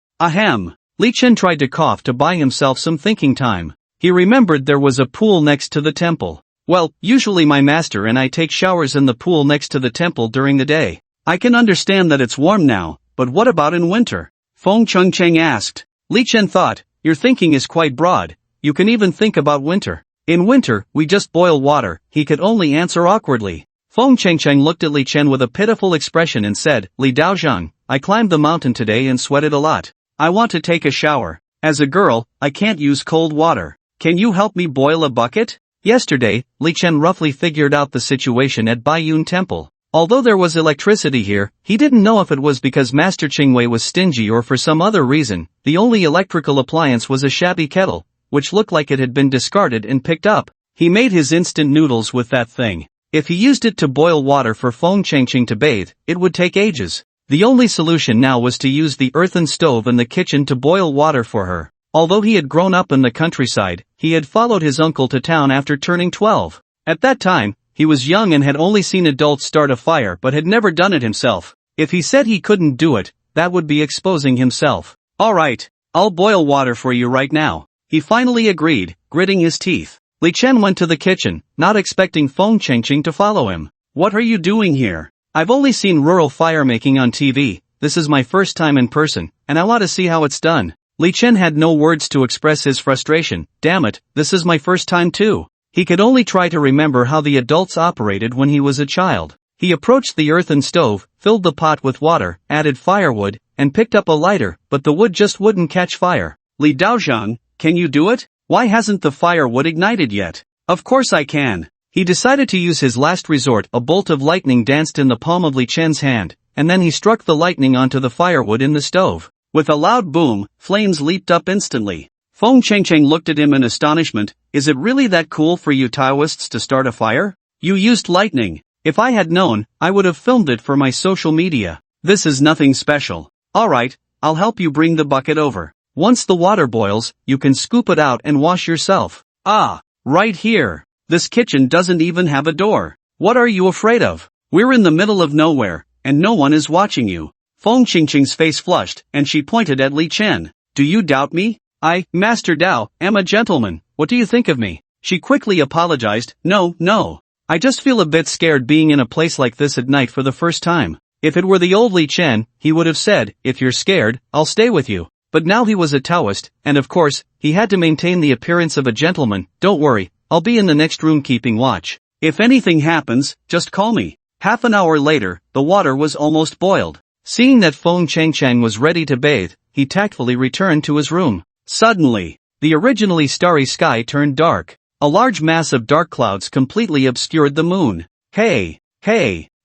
Li Chen tried to cough to buy himself some thinking time. He remembered there was a pool next to the temple. "Well, usually my master and I take showers in the pool next to the temple during the day. I can understand that it's warm now, but what about in winter?" Feng Chengcheng asked. Li Chen thought, your thinking is quite broad. You can even think about winter. "In winter, we just boil water," he could only answer awkwardly. Feng Chengcheng looked at Li Chen with a pitiful expression and said, "Li Daozhang, I climbed the mountain today and sweated a lot. I want to take a shower. As a girl, I can't use cold water. Can you help me boil a bucket?" Yesterday, Li Chen roughly figured out the situation at Bayun Temple. Although there was electricity here, he didn't know if it was because Master Chingwei was stingy or for some other reason. The only electrical appliance was a shabby kettle, which looked like it had been discarded and picked up. He made his instant noodles with that thing. If he used it to boil water for Feng Chengqing to bathe, it would take ages. The only solution now was to use the earthen stove in the kitchen to boil water for her. Although he had grown up in the countryside, he had followed his uncle to town after turning 12. At that time, he was young and had only seen adults start a fire but had never done it himself. If he said he couldn't do it, that would be exposing himself. Alright, I'll boil water for you right now. He finally agreed, gritting his teeth. Li Chen went to the kitchen, not expecting Feng Chengqing to follow him. What are you doing here? I've only seen rural firemaking on TV, this is my first time in person, and I want to see how it's done. Li Chen had no words to express his frustration. Damn it, this is my first time too. He could only try to remember how the adults operated when he was a child. He approached the earthen stove, filled the pot with water, added firewood, and picked up a lighter, but the wood just wouldn't catch fire. Li Daozhang, can you do it? Why hasn't the firewood ignited yet? Of course I can. He decided to use his last resort. A bolt of lightning danced in the palm of Li Chen's hand, and then he struck the lightning onto the firewood in the stove. With a loud boom, flames leaped up instantly. Feng Chengqing looked at him in astonishment. Is it really that cool for you Taoists to start a fire? You used lightning. If I had known, I would have filmed it for my social media. This is nothing special. Alright, I'll help you bring the bucket over. Once the water boils, you can scoop it out and wash yourself. Ah, right here. This kitchen doesn't even have a door. What are you afraid of? We're in the middle of nowhere, and no one is watching you. Feng Qingqing's face flushed, and she pointed at Li Chen. Do you doubt me? I, Master Dao, am a gentleman. What do you think of me? She quickly apologized. No. I just feel a bit scared being in a place like this at night for the first time. If it were the old Li Chen, he would have said, if you're scared, I'll stay with you. But now he was a Taoist, and of course, he had to maintain the appearance of a gentleman. Don't worry, I'll be in the next room keeping watch. If anything happens, just call me. Half an hour later, the water was almost boiled. Seeing that Feng Chengqing was ready to bathe, he tactfully returned to his room. Suddenly, the originally starry sky turned dark. A large mass of dark clouds completely obscured the moon. Hey!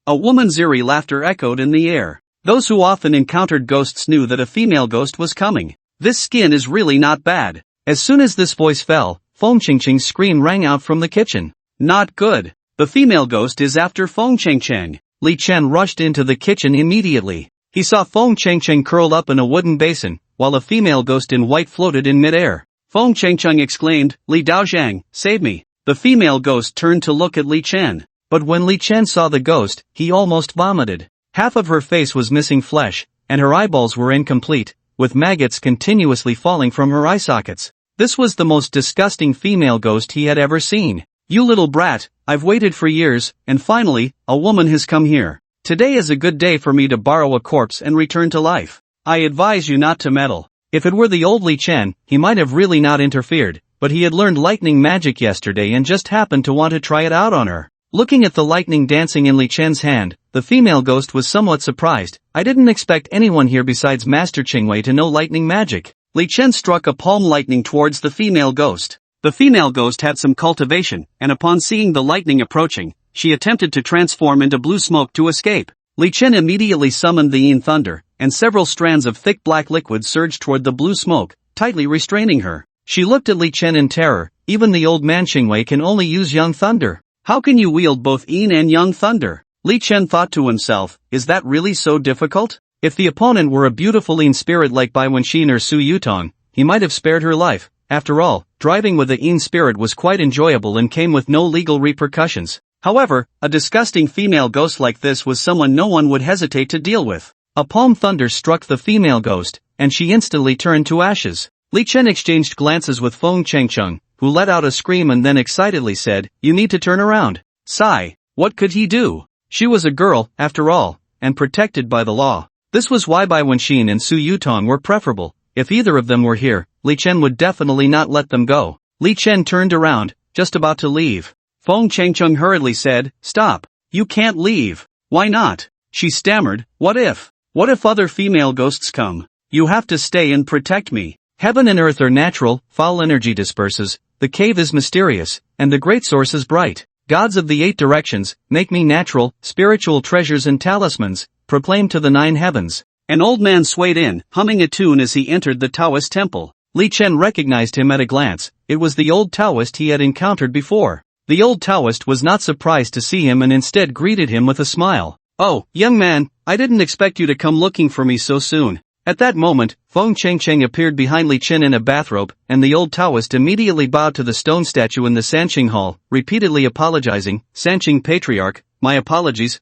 A woman's eerie laughter echoed in the air. Those who often encountered ghosts knew that a female ghost was coming. This skin is really not bad. As soon as this voice fell, Feng Chengqing's scream rang out from the kitchen. Not good. The female ghost is after Feng Chengqing. Li Chen rushed into the kitchen immediately. He saw Feng Chengqing curled up in a wooden basin, while a female ghost in white floated in midair. Feng Chengqing exclaimed, Li Daozhang, save me. The female ghost turned to look at Li Chen. But when Li Chen saw the ghost, he almost vomited. Half of her face was missing flesh, and her eyeballs were incomplete, with maggots continuously falling from her eye sockets. This was the most disgusting female ghost he had ever seen. You little brat, I've waited for years, and finally, a woman has come here. Today is a good day for me to borrow a corpse and return to life. I advise you not to meddle. If it were the old Li Chen, he might have really not interfered, but he had learned lightning magic yesterday and just happened to want to try it out on her. Looking at the lightning dancing in Li Chen's hand, the female ghost was somewhat surprised. I didn't expect anyone here besides Master Chingwei to know lightning magic. Li Chen struck a palm lightning towards the female ghost. The female ghost had some cultivation, and upon seeing the lightning approaching, she attempted to transform into blue smoke to escape. Li Chen immediately summoned the Yin Thunder, and several strands of thick black liquid surged toward the blue smoke, tightly restraining her. She looked at Li Chen in terror. Even the old man Chingwei can only use Young Thunder. How can you wield both Yin and Young Thunder? Li Chen thought to himself, is that really so difficult? If the opponent were a beautiful Yin spirit like Bayun Temple or Su Yutong, he might have spared her life. After all, driving with a Yin spirit was quite enjoyable and came with no legal repercussions. However, a disgusting female ghost like this was someone no one would hesitate to deal with. A palm thunder struck the female ghost, and she instantly turned to ashes. Li Chen exchanged glances with Feng Chengqing, who let out a scream and then excitedly said, you need to turn around. Sigh. What could he do? She was a girl, after all, and protected by the law. This was why Bai Wenxin and Su Yutong were preferable. If either of them were here, Li Chen would definitely not let them go. Li Chen turned around, just about to leave. Feng Chengqing hurriedly said, stop. You can't leave. Why not? She stammered, what if? What if other female ghosts come? You have to stay and protect me. Heaven and earth are natural, foul energy disperses, the cave is mysterious, and the great source is bright. Gods of the 8 directions, make me natural, spiritual treasures and talismans, proclaim to the 9 heavens. An old man swayed in, humming a tune as he entered the Taoist temple. Li Chen recognized him at a glance. It was the old Taoist he had encountered before. The old Taoist was not surprised to see him and instead greeted him with a smile. "Oh, young man, I didn't expect you to come looking for me so soon." At that moment, Feng Chengcheng appeared behind Li Chen in a bathrobe, and the old Taoist immediately bowed to the stone statue in the Sanqing Hall, repeatedly apologizing. "Sanqing Patriarch, my apologies,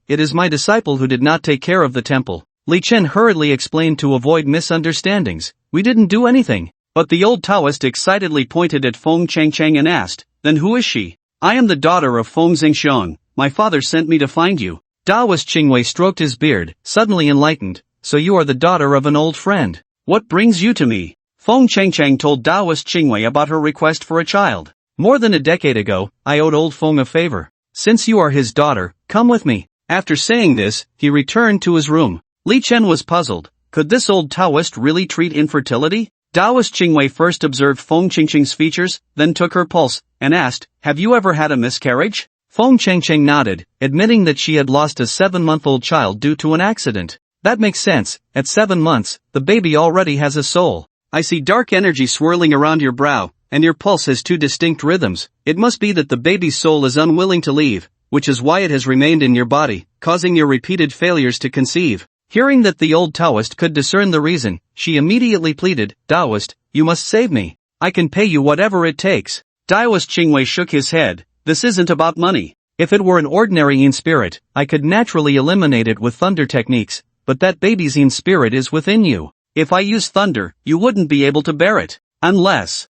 it is my disciple who did not take care of the temple." Li Chen hurriedly explained to avoid misunderstandings. "We didn't do anything." But the old Taoist excitedly pointed at Feng Chengcheng and asked, "Then who is she?" "I am the daughter of Feng Xingxiong. My father sent me to find you." Taoist Qingwei stroked his beard, suddenly enlightened. "So you are the daughter of an old friend. What brings you to me?" Feng Chengcheng told Taoist Qingwei about her request for a child. "More than a decade ago, I owed old Feng a favor. Since you are his daughter, come with me." After saying this, he returned to his room. Li Chen was puzzled. Could this old Taoist really treat infertility? Taoist Qingwei first observed Feng Chengcheng's features, then took her pulse, and asked, "Have you ever had a miscarriage?" Feng Chengcheng nodded, admitting that she had lost a 7-month-old child due to an accident. "That makes sense. At 7 months, the baby already has a soul. I see dark energy swirling around your brow, and your pulse has 2 distinct rhythms. It must be that the baby's soul is unwilling to leave, which is why it has remained in your body, causing your repeated failures to conceive." Hearing that the old Taoist could discern the reason, she immediately pleaded, "Taoist, you must save me. I can pay you whatever it takes." Taoist Qingwei shook his head. "This isn't about money. If it were an ordinary Yin spirit, I could naturally eliminate it with thunder techniques, but that baby's Yin spirit is within you. If I use thunder, you wouldn't be able to bear it. Unless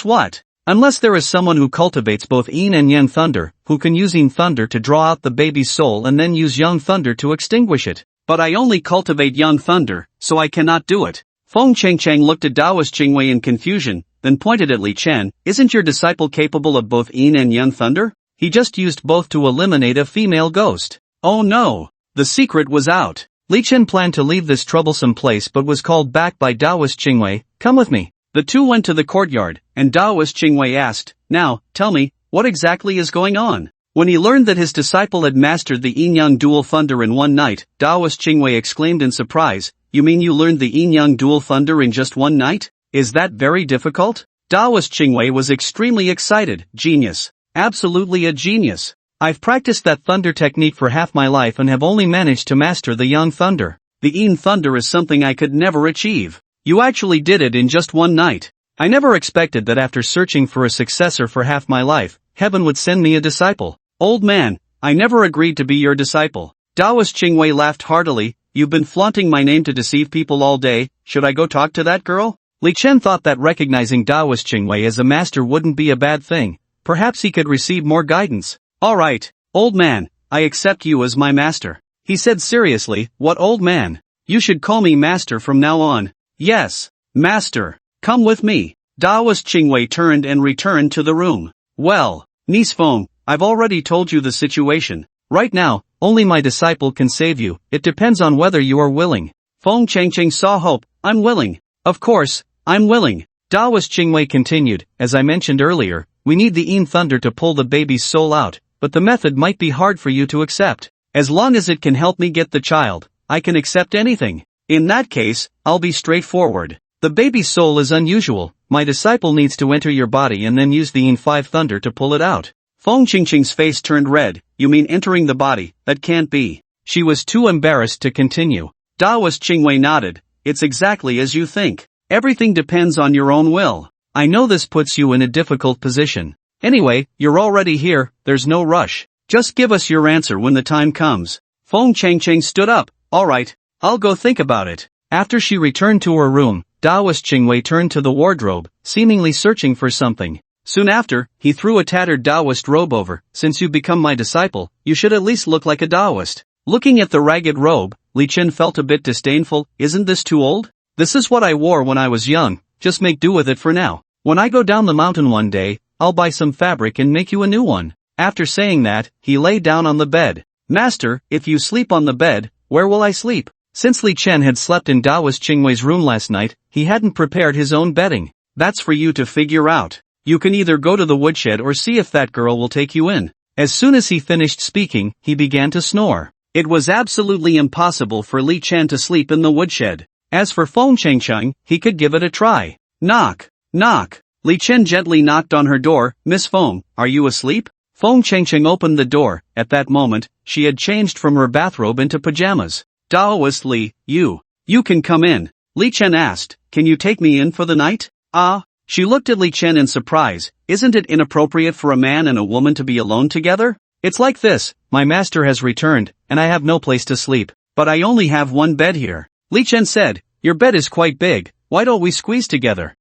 what? Unless there is someone who cultivates both Yin and Yang thunder, who can use Yin thunder to draw out the baby's soul and then use Yang thunder to extinguish it. But I only cultivate Yang thunder, so I cannot do it." Feng Chengcheng looked at Taoist Qingwei in confusion, then pointed at Li Chen. "Isn't your disciple capable of both Yin and Yang thunder? He just used both to eliminate a female ghost." Oh no! The secret was out. Li Chen planned to leave this troublesome place but was called back by Taoist Qingwei. "Come with me." The two went to the courtyard, and Taoist Qingwei asked, "Now, tell me, what exactly is going on?" When he learned that his disciple had mastered the Yin-Yang dual thunder in one night, Taoist Qingwei exclaimed in surprise, "You mean you learned the Yin-Yang dual thunder in just one night? Is that very difficult?" Taoist Qingwei was extremely excited. "Genius. Absolutely a genius. I've practiced that thunder technique for half my life and have only managed to master the Yang thunder. The Yin thunder is something I could never achieve. You actually did it in just one night. I never expected that after searching for a successor for half my life, heaven would send me a disciple. Old man, I never agreed to be your disciple." Taoist Qingwei laughed heartily. "You've been flaunting my name to deceive people all day. Should I go talk to that girl?" Li Chen thought that recognizing Taoist Qingwei as a master wouldn't be a bad thing. Perhaps he could receive more guidance. "All right, old man, I accept you as my master," he said seriously. "What old man? You should call me master from now on." "Yes, master. Come with me." Taoist Qingwei turned and returned to the room. "Well, Niece Feng, I've already told you the situation. Right now, only my disciple can save you. It depends on whether you are willing." Feng Chengcheng saw hope. "I'm willing. Of course, I'm willing." Taoist Qingwei continued, "As I mentioned earlier, we need the Yin thunder to pull the baby's soul out, but the method might be hard for you to accept. As long as it can help me get the child, I can accept anything. In that case, I'll be straightforward. The baby's soul is unusual. My disciple needs to enter your body and then use the Yin 5 thunder to pull it out." Feng Qingqing's face turned red. "You mean entering the body? That can't be." She was too embarrassed to continue. Taoist Qingwei nodded. "It's exactly as you think. Everything depends on your own will. I know this puts you in a difficult position. Anyway, you're already here, there's no rush. Just give us your answer when the time comes." Feng Chengcheng stood up. "All right, I'll go think about it." After she returned to her room, Taoist Qingwei turned to the wardrobe, seemingly searching for something. Soon after, he threw a tattered Taoist robe over. "Since you've become my disciple, you should at least look like a Taoist." Looking at the ragged robe, Li Chen felt a bit disdainful. "Isn't this too old? This is what I wore when I was young, just make do with it for now. When I go down the mountain one day, I'll buy some fabric and make you a new one." After saying that, he lay down on the bed. "Master, if you sleep on the bed, where will I sleep?" Since Li Chen had slept in Taoist Qingwei's room last night, he hadn't prepared his own bedding. "That's for you to figure out. You can either go to the woodshed or see if that girl will take you in. As soon as he finished speaking, he began to snore. It was absolutely impossible for Li Chen to sleep in the woodshed. As for Feng Chengcheng, he could give it a try. Knock, knock. Li Chen gently knocked on her door. Miss Feng, are you asleep? Feng Chengcheng opened the door. At that moment, she had changed from her bathrobe into pajamas. Daoist Li, you can come in. Li Chen asked, can you take me in for the night? Ah. She looked at Li Chen in surprise. Isn't it inappropriate for a man and a woman to be alone together? It's like this, my master has returned, and I have no place to sleep, but I only have one bed here. Li Chen said, your bed is quite big, why don't we squeeze together?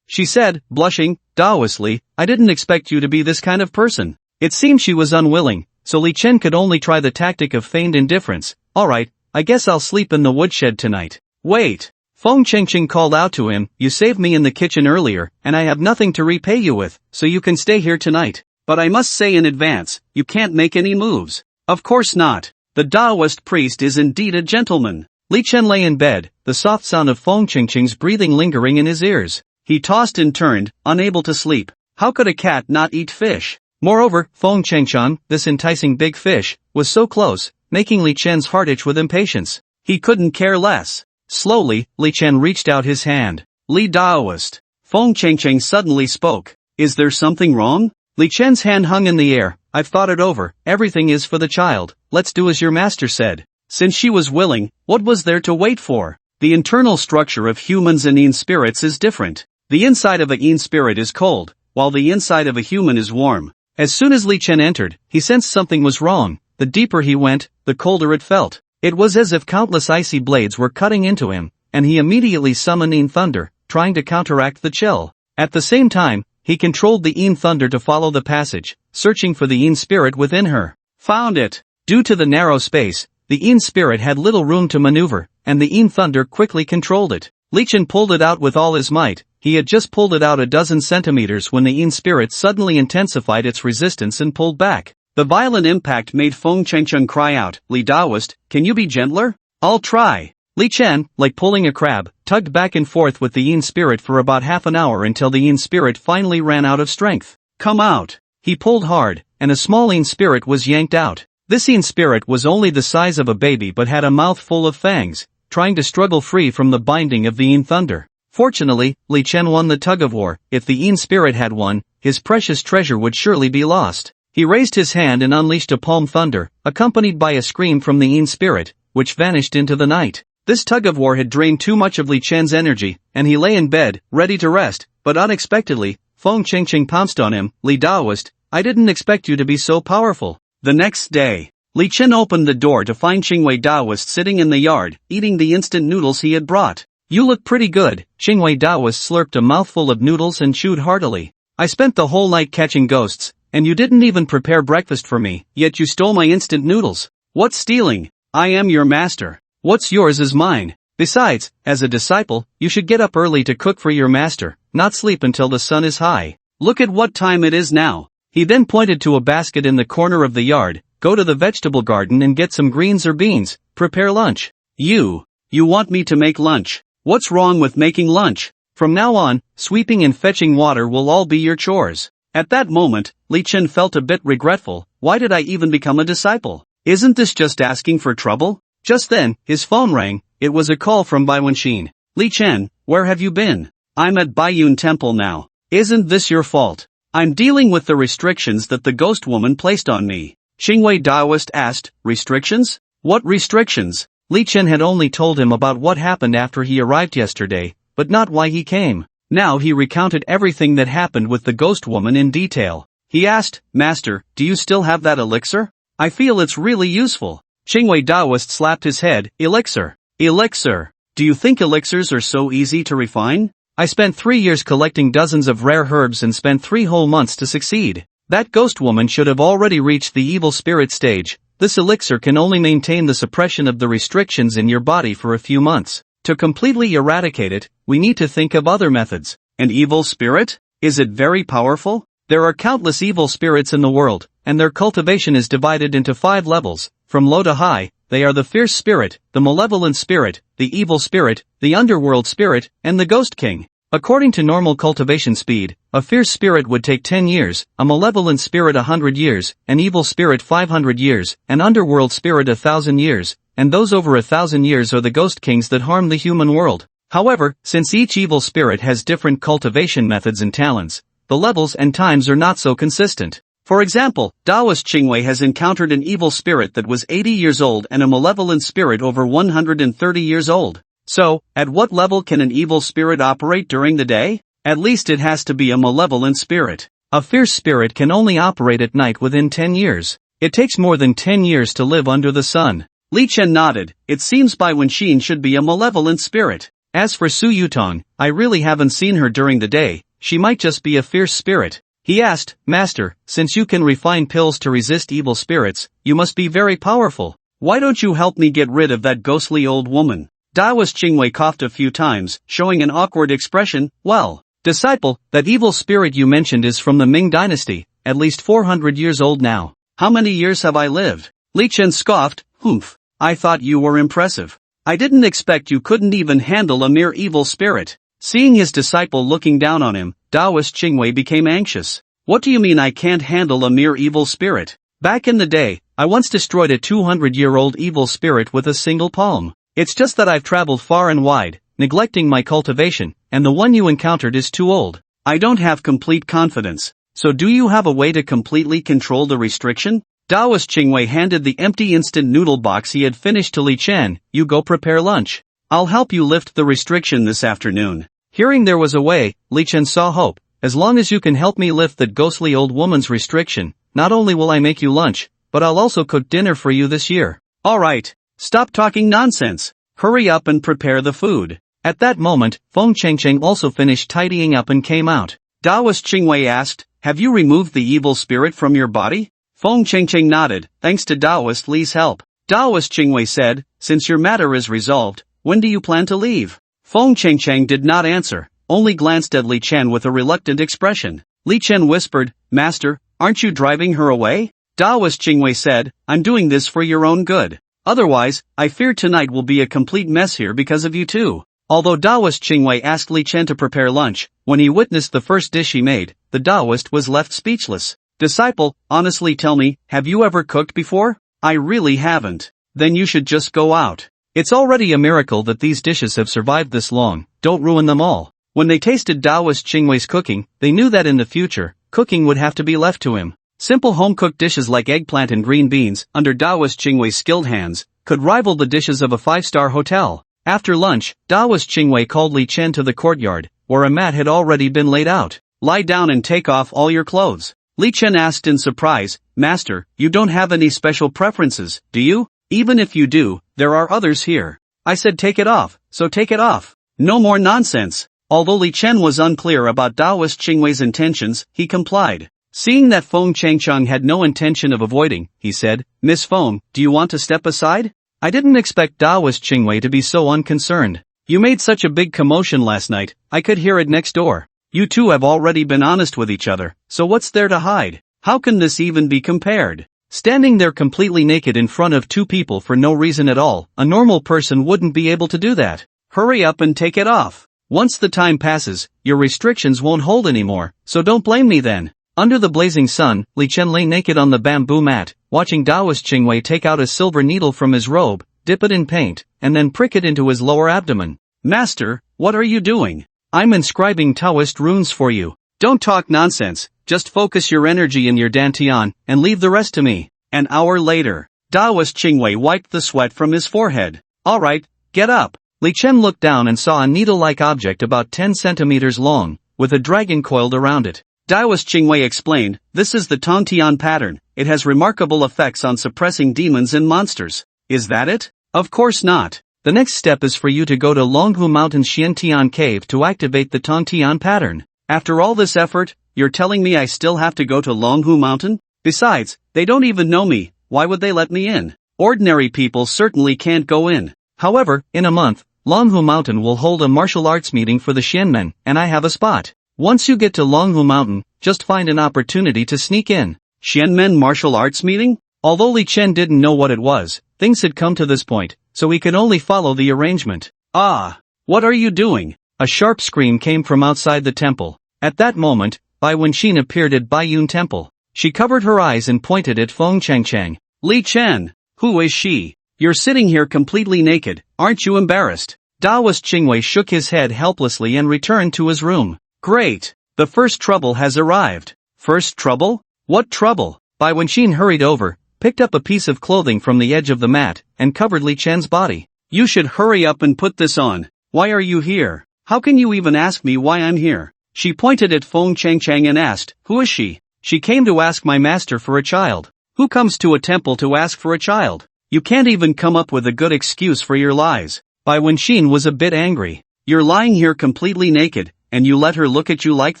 She said, blushing, Daoistly, I didn't expect you to be this kind of person. It seemed she was unwilling, so Li Chen could only try the tactic of feigned indifference. Alright, I guess I'll sleep in the woodshed tonight. Wait. Feng Chengcheng called out to him, you saved me in the kitchen earlier, and I have nothing to repay you with, so you can stay here tonight. But I must say in advance, you can't make any moves. Of course not. The Taoist priest is indeed a gentleman. Li Chen lay in bed, the soft sound of Feng Chengcheng's breathing lingering in his ears. He tossed and turned, unable to sleep. How could a cat not eat fish? Moreover, Feng Chengcheng, this enticing big fish, was so close, making Li Chen's heart itch with impatience. He couldn't care less. Slowly, Li Chen reached out his hand. Li Daoist. Feng Chengcheng suddenly spoke. Is there something wrong? Li Chen's hand hung in the air. I've thought it over, everything is for the child, let's do as your master said. Since she was willing, what was there to wait for? The internal structure of humans and Yin spirits is different. The inside of a Yin spirit is cold, while the inside of a human is warm. As soon as Li Chen entered, he sensed something was wrong. The deeper he went, the colder it felt. It was as if countless icy blades were cutting into him, and he immediately summoned Yin thunder, trying to counteract the chill. At the same time, he controlled the Yin thunder to follow the passage, searching for the Yin spirit within her. Found it. Due to the narrow space, the Yin spirit had little room to maneuver, and the Yin thunder quickly controlled it. Li Chen pulled it out with all his might. He had just pulled it out a dozen centimeters when the Yin spirit suddenly intensified its resistance and pulled back. The violent impact made Feng Chengcheng cry out, Li Daoist, can you be gentler? I'll try. Li Chen, like pulling a crab, tugged back and forth with the Yin spirit for about half an hour until the Yin spirit finally ran out of strength. Come out. He pulled hard, and a small Yin spirit was yanked out. This Yin spirit was only the size of a baby but had a mouth full of fangs, trying to struggle free from the binding of the Yin thunder. Fortunately, Li Chen won the tug-of-war. If the Yin spirit had won, his precious treasure would surely be lost. He raised his hand and unleashed a palm thunder, accompanied by a scream from the Yin spirit, which vanished into the night. This tug-of-war had drained too much of Li Chen's energy, and he lay in bed, ready to rest, but unexpectedly, Feng Chengcheng pounced on him. Li Daoist, I didn't expect you to be so powerful. The next day, Li Chen opened the door to find Qingwei Daoist sitting in the yard, eating the instant noodles he had brought. You look pretty good. Qingwei Daoist slurped a mouthful of noodles and chewed heartily. I spent the whole night catching ghosts, and you didn't even prepare breakfast for me, yet you stole my instant noodles. What's stealing? I am your master. What's yours is mine. Besides, as a disciple, you should get up early to cook for your master, not sleep until the sun is high. Look at what time it is now. He then pointed to a basket in the corner of the yard. Go to the vegetable garden and get some greens or beans. Prepare lunch. You want me to make lunch? What's wrong with making lunch? From now on, sweeping and fetching water will all be your chores. At that moment, Li Chen felt a bit regretful. Why did I even become a disciple? Isn't this just asking for trouble? Just then, his phone rang. It was a call from Bayun. Li Chen, where have you been? I'm at Bayun Temple now. Isn't this your fault? I'm dealing with the restrictions that the ghost woman placed on me. Qingwei Daoist asked, restrictions? What restrictions? Li Chen had only told him about what happened after he arrived yesterday, but not why he came. Now he recounted everything that happened with the ghost woman in detail. He asked, Master, do you still have that elixir? I feel it's really useful. Qingwei Daoist slapped his head. Elixir. Elixir. Do you think elixirs are so easy to refine? I spent 3 years collecting dozens of rare herbs and spent 3 whole months to succeed. That ghost woman should have already reached the evil spirit stage. This elixir can only maintain the suppression of the restrictions in your body for a few months. To completely eradicate it, we need to think of other methods. An evil spirit? Is it very powerful? There are countless evil spirits in the world, and their cultivation is divided into 5 levels. From low to high, they are the fierce spirit, the malevolent spirit, the evil spirit, the underworld spirit, and the ghost king. According to normal cultivation speed, a fierce spirit would take 10 years, a malevolent spirit 100 years, an evil spirit 500 years, an underworld spirit 1,000 years, and those over 1,000 years are the ghost kings that harm the human world. However, since each evil spirit has different cultivation methods and talents, the levels and times are not so consistent. For example, Taoist Qingwei has encountered an evil spirit that was 80 years old and a malevolent spirit over 130 years old. So, at what level can an evil spirit operate during the day? At least it has to be a malevolent spirit. A fierce spirit can only operate at night within 10 years. It takes more than 10 years to live under the sun. Li Chen nodded. It seems Bai Wenxin should be a malevolent spirit. As for Su Yutong, I really haven't seen her during the day. She might just be a fierce spirit. He asked, Master, since you can refine pills to resist evil spirits, you must be very powerful. Why don't you help me get rid of that ghostly old woman? Taoist Qingwei coughed a few times, showing an awkward expression. Well, disciple, that evil spirit you mentioned is from the Ming Dynasty, at least 400 years old now. How many years have I lived? Li Chen scoffed. Humph. I thought you were impressive. I didn't expect you couldn't even handle a mere evil spirit. Seeing his disciple looking down on him, Taoist Qingwei became anxious. What do you mean I can't handle a mere evil spirit? Back in the day, I once destroyed a 200-year-old evil spirit with a single palm. It's just that I've traveled far and wide, neglecting my cultivation, and the one you encountered is too old. I don't have complete confidence. So do you have a way to completely control the restriction? Taoist Qingwei handed the empty instant noodle box he had finished to Li Chen. You go prepare lunch. I'll help you lift the restriction this afternoon. Hearing there was a way, Li Chen saw hope. As long as you can help me lift that ghostly old woman's restriction, not only will I make you lunch, but I'll also cook dinner for you this year. Alright. Stop talking nonsense. Hurry up and prepare the food. At that moment, Feng Chengcheng also finished tidying up and came out. Taoist Qingwei asked, Have you removed the evil spirit from your body? Feng Chengcheng nodded, thanks to Taoist Li's help. Taoist Qingwei said, Since your matter is resolved, when do you plan to leave? Feng Chengcheng did not answer, only glanced at Li Chen with a reluctant expression. Li Chen whispered, Master, aren't you driving her away? Taoist Qingwei said, I'm doing this for your own good. Otherwise, I fear tonight will be a complete mess here because of you too. Although Taoist Qingwei asked Li Chen to prepare lunch, when he witnessed the first dish he made, the Taoist was left speechless. Disciple, honestly tell me, have you ever cooked before? I really haven't. Then you should just go out. It's already a miracle that these dishes have survived this long, don't ruin them all. When they tasted Taoist Qingwei's cooking, they knew that in the future, cooking would have to be left to him. Simple home-cooked dishes like eggplant and green beans, under Taoist Qingwei's skilled hands, could rival the dishes of a five-star hotel. After lunch, Taoist Qingwei called Li Chen to the courtyard, where a mat had already been laid out. Lie down and take off all your clothes. Li Chen asked in surprise, Master, you don't have any special preferences, do you? Even if you do, there are others here. I said take it off, so take it off. No more nonsense. Although Li Chen was unclear about Taoist Qingwei's intentions, he complied. Seeing that Feng Changcheng had no intention of avoiding, he said, Miss Feng, do you want to step aside? I didn't expect Taoist Qingwei to be so unconcerned. You made such a big commotion last night, I could hear it next door. You two have already been honest with each other, so what's there to hide? How can this even be compared? Standing there completely naked in front of two people for no reason at all, a normal person wouldn't be able to do that. Hurry up and take it off. Once the time passes, your restrictions won't hold anymore, so don't blame me then. Under the blazing sun, Li Chen lay naked on the bamboo mat, watching Taoist Qingwei take out a silver needle from his robe, dip it in paint, and then prick it into his lower abdomen. Master, what are you doing? I'm inscribing Taoist runes for you. Don't talk nonsense, just focus your energy in your dantian, and leave the rest to me. An hour later, Taoist Qingwei wiped the sweat from his forehead. Alright, get up. Li Chen looked down and saw a needle-like object about 10 centimeters long, with a dragon coiled around it. Taoist Qingwei explained, this is the Tongtian pattern, it has remarkable effects on suppressing demons and monsters. Is that it? Of course not. The next step is for you to go to Longhu Mountain Xiantian Cave to activate the Tongtian pattern. After all this effort, you're telling me I still have to go to Longhu Mountain? Besides, they don't even know me, why would they let me in? Ordinary people certainly can't go in. However, in a month, Longhu Mountain will hold a martial arts meeting for the Xianmen, and I have a spot. Once you get to Longhu Mountain, just find an opportunity to sneak in. Xianmen martial arts meeting? Although Li Chen didn't know what it was, things had come to this point, so he could only follow the arrangement. Ah, what are you doing? A sharp scream came from outside the temple. At that moment, Bai Wenxin appeared at Bayun Temple. She covered her eyes and pointed at Feng Changchang. Li Chen, who is she? You're sitting here completely naked, aren't you embarrassed? Daoist Qingwei shook his head helplessly and returned to his room. Great! The first trouble has arrived. First trouble? What trouble? Bai Wenxin hurried over, picked up a piece of clothing from the edge of the mat, and covered Li Chen's body. You should hurry up and put this on. Why are you here? How can you even ask me why I'm here? She pointed at Feng Changchang and asked, who is she? She came to ask my master for a child. Who comes to a temple to ask for a child? You can't even come up with a good excuse for your lies. Bai Wenxin was a bit angry. You're lying here completely naked, and you let her look at you like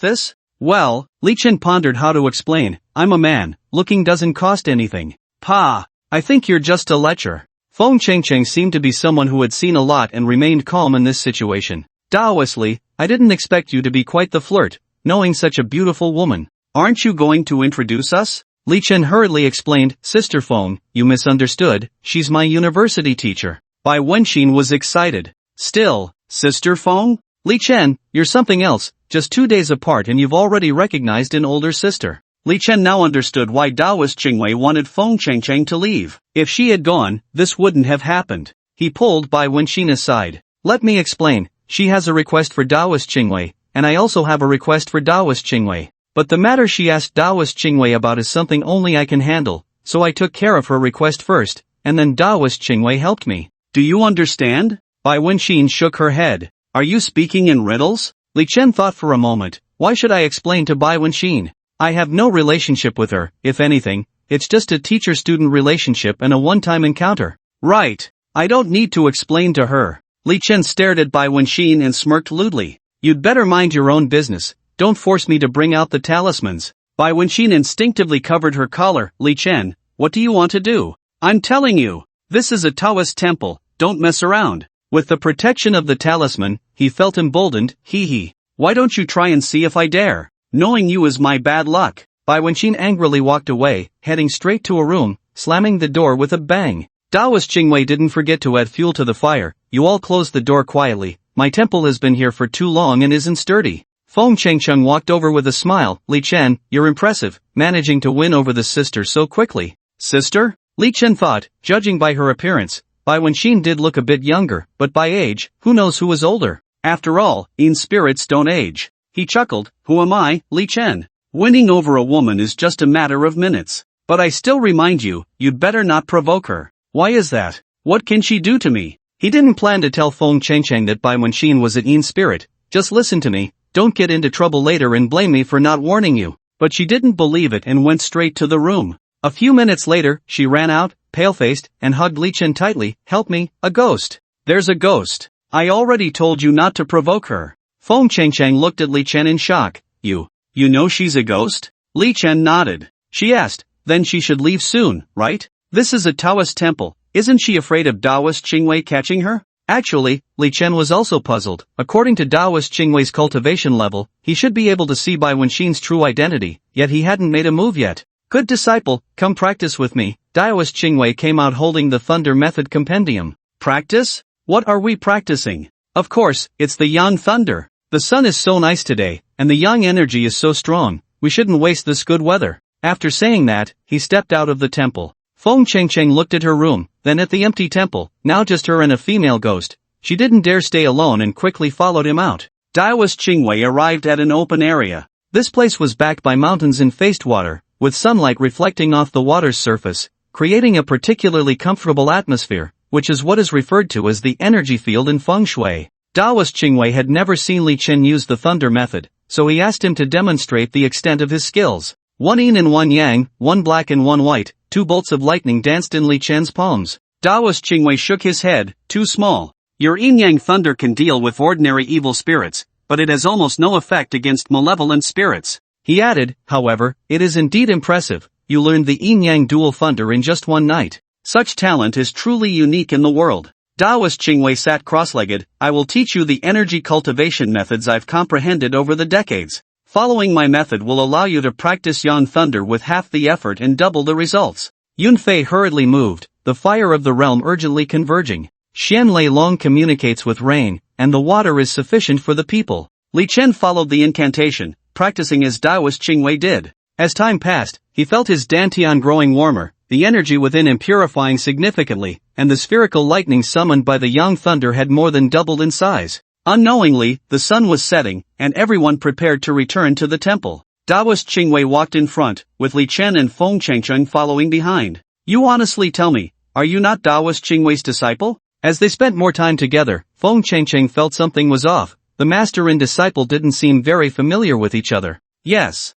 this? Well, Li Chen pondered how to explain. I'm a man, looking doesn't cost anything. Pa, I think you're just a lecher. Feng Changchang seemed to be someone who had seen a lot and remained calm in this situation. Daoistly, I didn't expect you to be quite the flirt, knowing such a beautiful woman. Aren't you going to introduce us? Li Chen hurriedly explained, Sister Feng, you misunderstood, she's my university teacher. Bai Wenxin was excited. Still, Sister Feng? Li Chen, you're something else, just 2 days apart and you've already recognized an older sister. Li Chen now understood why Daoist Qingwei wanted Feng Changchang to leave. If she had gone, this wouldn't have happened. He pulled Bai Wenxin aside. Let me explain, she has a request for Daoist Qingwei, and I also have a request for Daoist Qingwei. But the matter she asked Daoist Qingwei about is something only I can handle, so I took care of her request first, and then Daoist Qingwei helped me. Do you understand? Bai Wenxin shook her head. Are you speaking in riddles? Li Chen thought for a moment. Why should I explain to Bai Wenxin? I have no relationship with her, if anything, it's just a teacher-student relationship and a one-time encounter. Right. I don't need to explain to her. Li Chen stared at Bai Wenxin and smirked lewdly. You'd better mind your own business. Don't force me to bring out the talismans. Bai Wenxin instinctively covered her collar. Li Chen, what do you want to do? I'm telling you, this is a Taoist temple, don't mess around. With the protection of the talisman, he felt emboldened. Hee. Why don't you try and see if I dare? Knowing you is my bad luck. Bai Wenxin angrily walked away, heading straight to a room, slamming the door with a bang. Daoist Qingwei didn't forget to add fuel to the fire. You all close the door quietly. My temple has been here for too long and isn't sturdy. Feng Changcheng walked over with a smile. Li Chen, you're impressive, managing to win over the sister so quickly. Sister? Li Chen thought, judging by her appearance, Bai Wenxin did look a bit younger, but by age, who knows who was older? After all, in spirits don't age. He chuckled, who am I, Li Chen? Winning over a woman is just a matter of minutes. But I still remind you, you'd better not provoke her. Why is that? What can she do to me? He didn't plan to tell Feng Changcheng that Bai Wenxin was in spirit. Just listen to me. Don't get into trouble later and blame me for not warning you. But she didn't believe it and went straight to the room. A few minutes later, she ran out, pale-faced, and hugged Li Chen tightly. Help me, a ghost. There's a ghost. I already told you not to provoke her. Feng Changcheng looked at Li Chen in shock. You know she's a ghost? Li Chen nodded. She asked, then she should leave soon, right? This is a Taoist temple. Isn't she afraid of Daoist Qingwei catching her? Actually, Li Chen was also puzzled. According to Daoist Qingwei's cultivation level, he should be able to see Bai Wenxin's true identity, yet he hadn't made a move yet. Good disciple, come practice with me. Daoist Qingwei came out holding the Thunder Method Compendium. Practice? What are we practicing? Of course, it's the Yang Thunder. The sun is so nice today, and the Yang energy is so strong, we shouldn't waste this good weather. After saying that, he stepped out of the temple. Feng Changcheng looked at her room, then at the empty temple, now just her and a female ghost. She didn't dare stay alone and quickly followed him out. Daoist Qingwei arrived at an open area. This place was backed by mountains and faced water, with sunlight reflecting off the water's surface, creating a particularly comfortable atmosphere, which is what is referred to as the energy field in feng shui. Daoist Qingwei had never seen Li Chen use the thunder method, so he asked him to demonstrate the extent of his skills. One yin and one yang, one black and one white, 2 bolts of lightning danced in Li Chen's palms. Daoist Qingwei shook his head, too small. Your yin-yang thunder can deal with ordinary evil spirits, but it has almost no effect against malevolent spirits. He added, however, it is indeed impressive, you learned the yin-yang dual thunder in just one night. Such talent is truly unique in the world. Daoist Qingwei sat cross-legged. I will teach you the energy cultivation methods I've comprehended over the decades. Following my method will allow you to practice Yang Thunder with half the effort and double the results. Yunfei hurriedly moved, the fire of the realm urgently converging. Xianlei Long communicates with rain, and the water is sufficient for the people. Li Chen followed the incantation, practicing as Taoist Qingwei did. As time passed, he felt his dantian growing warmer, the energy within him purifying significantly, and the spherical lightning summoned by the yang thunder had more than doubled in size. Unknowingly, the sun was setting, and everyone prepared to return to the temple. Taoist Qingwei walked in front, with Li Chen and Feng Chengcheng following behind. You honestly tell me, are you not Taoist Qingwei's disciple? As they spent more time together, Feng Chengcheng felt something was off. The master and disciple didn't seem very familiar with each other. Yes,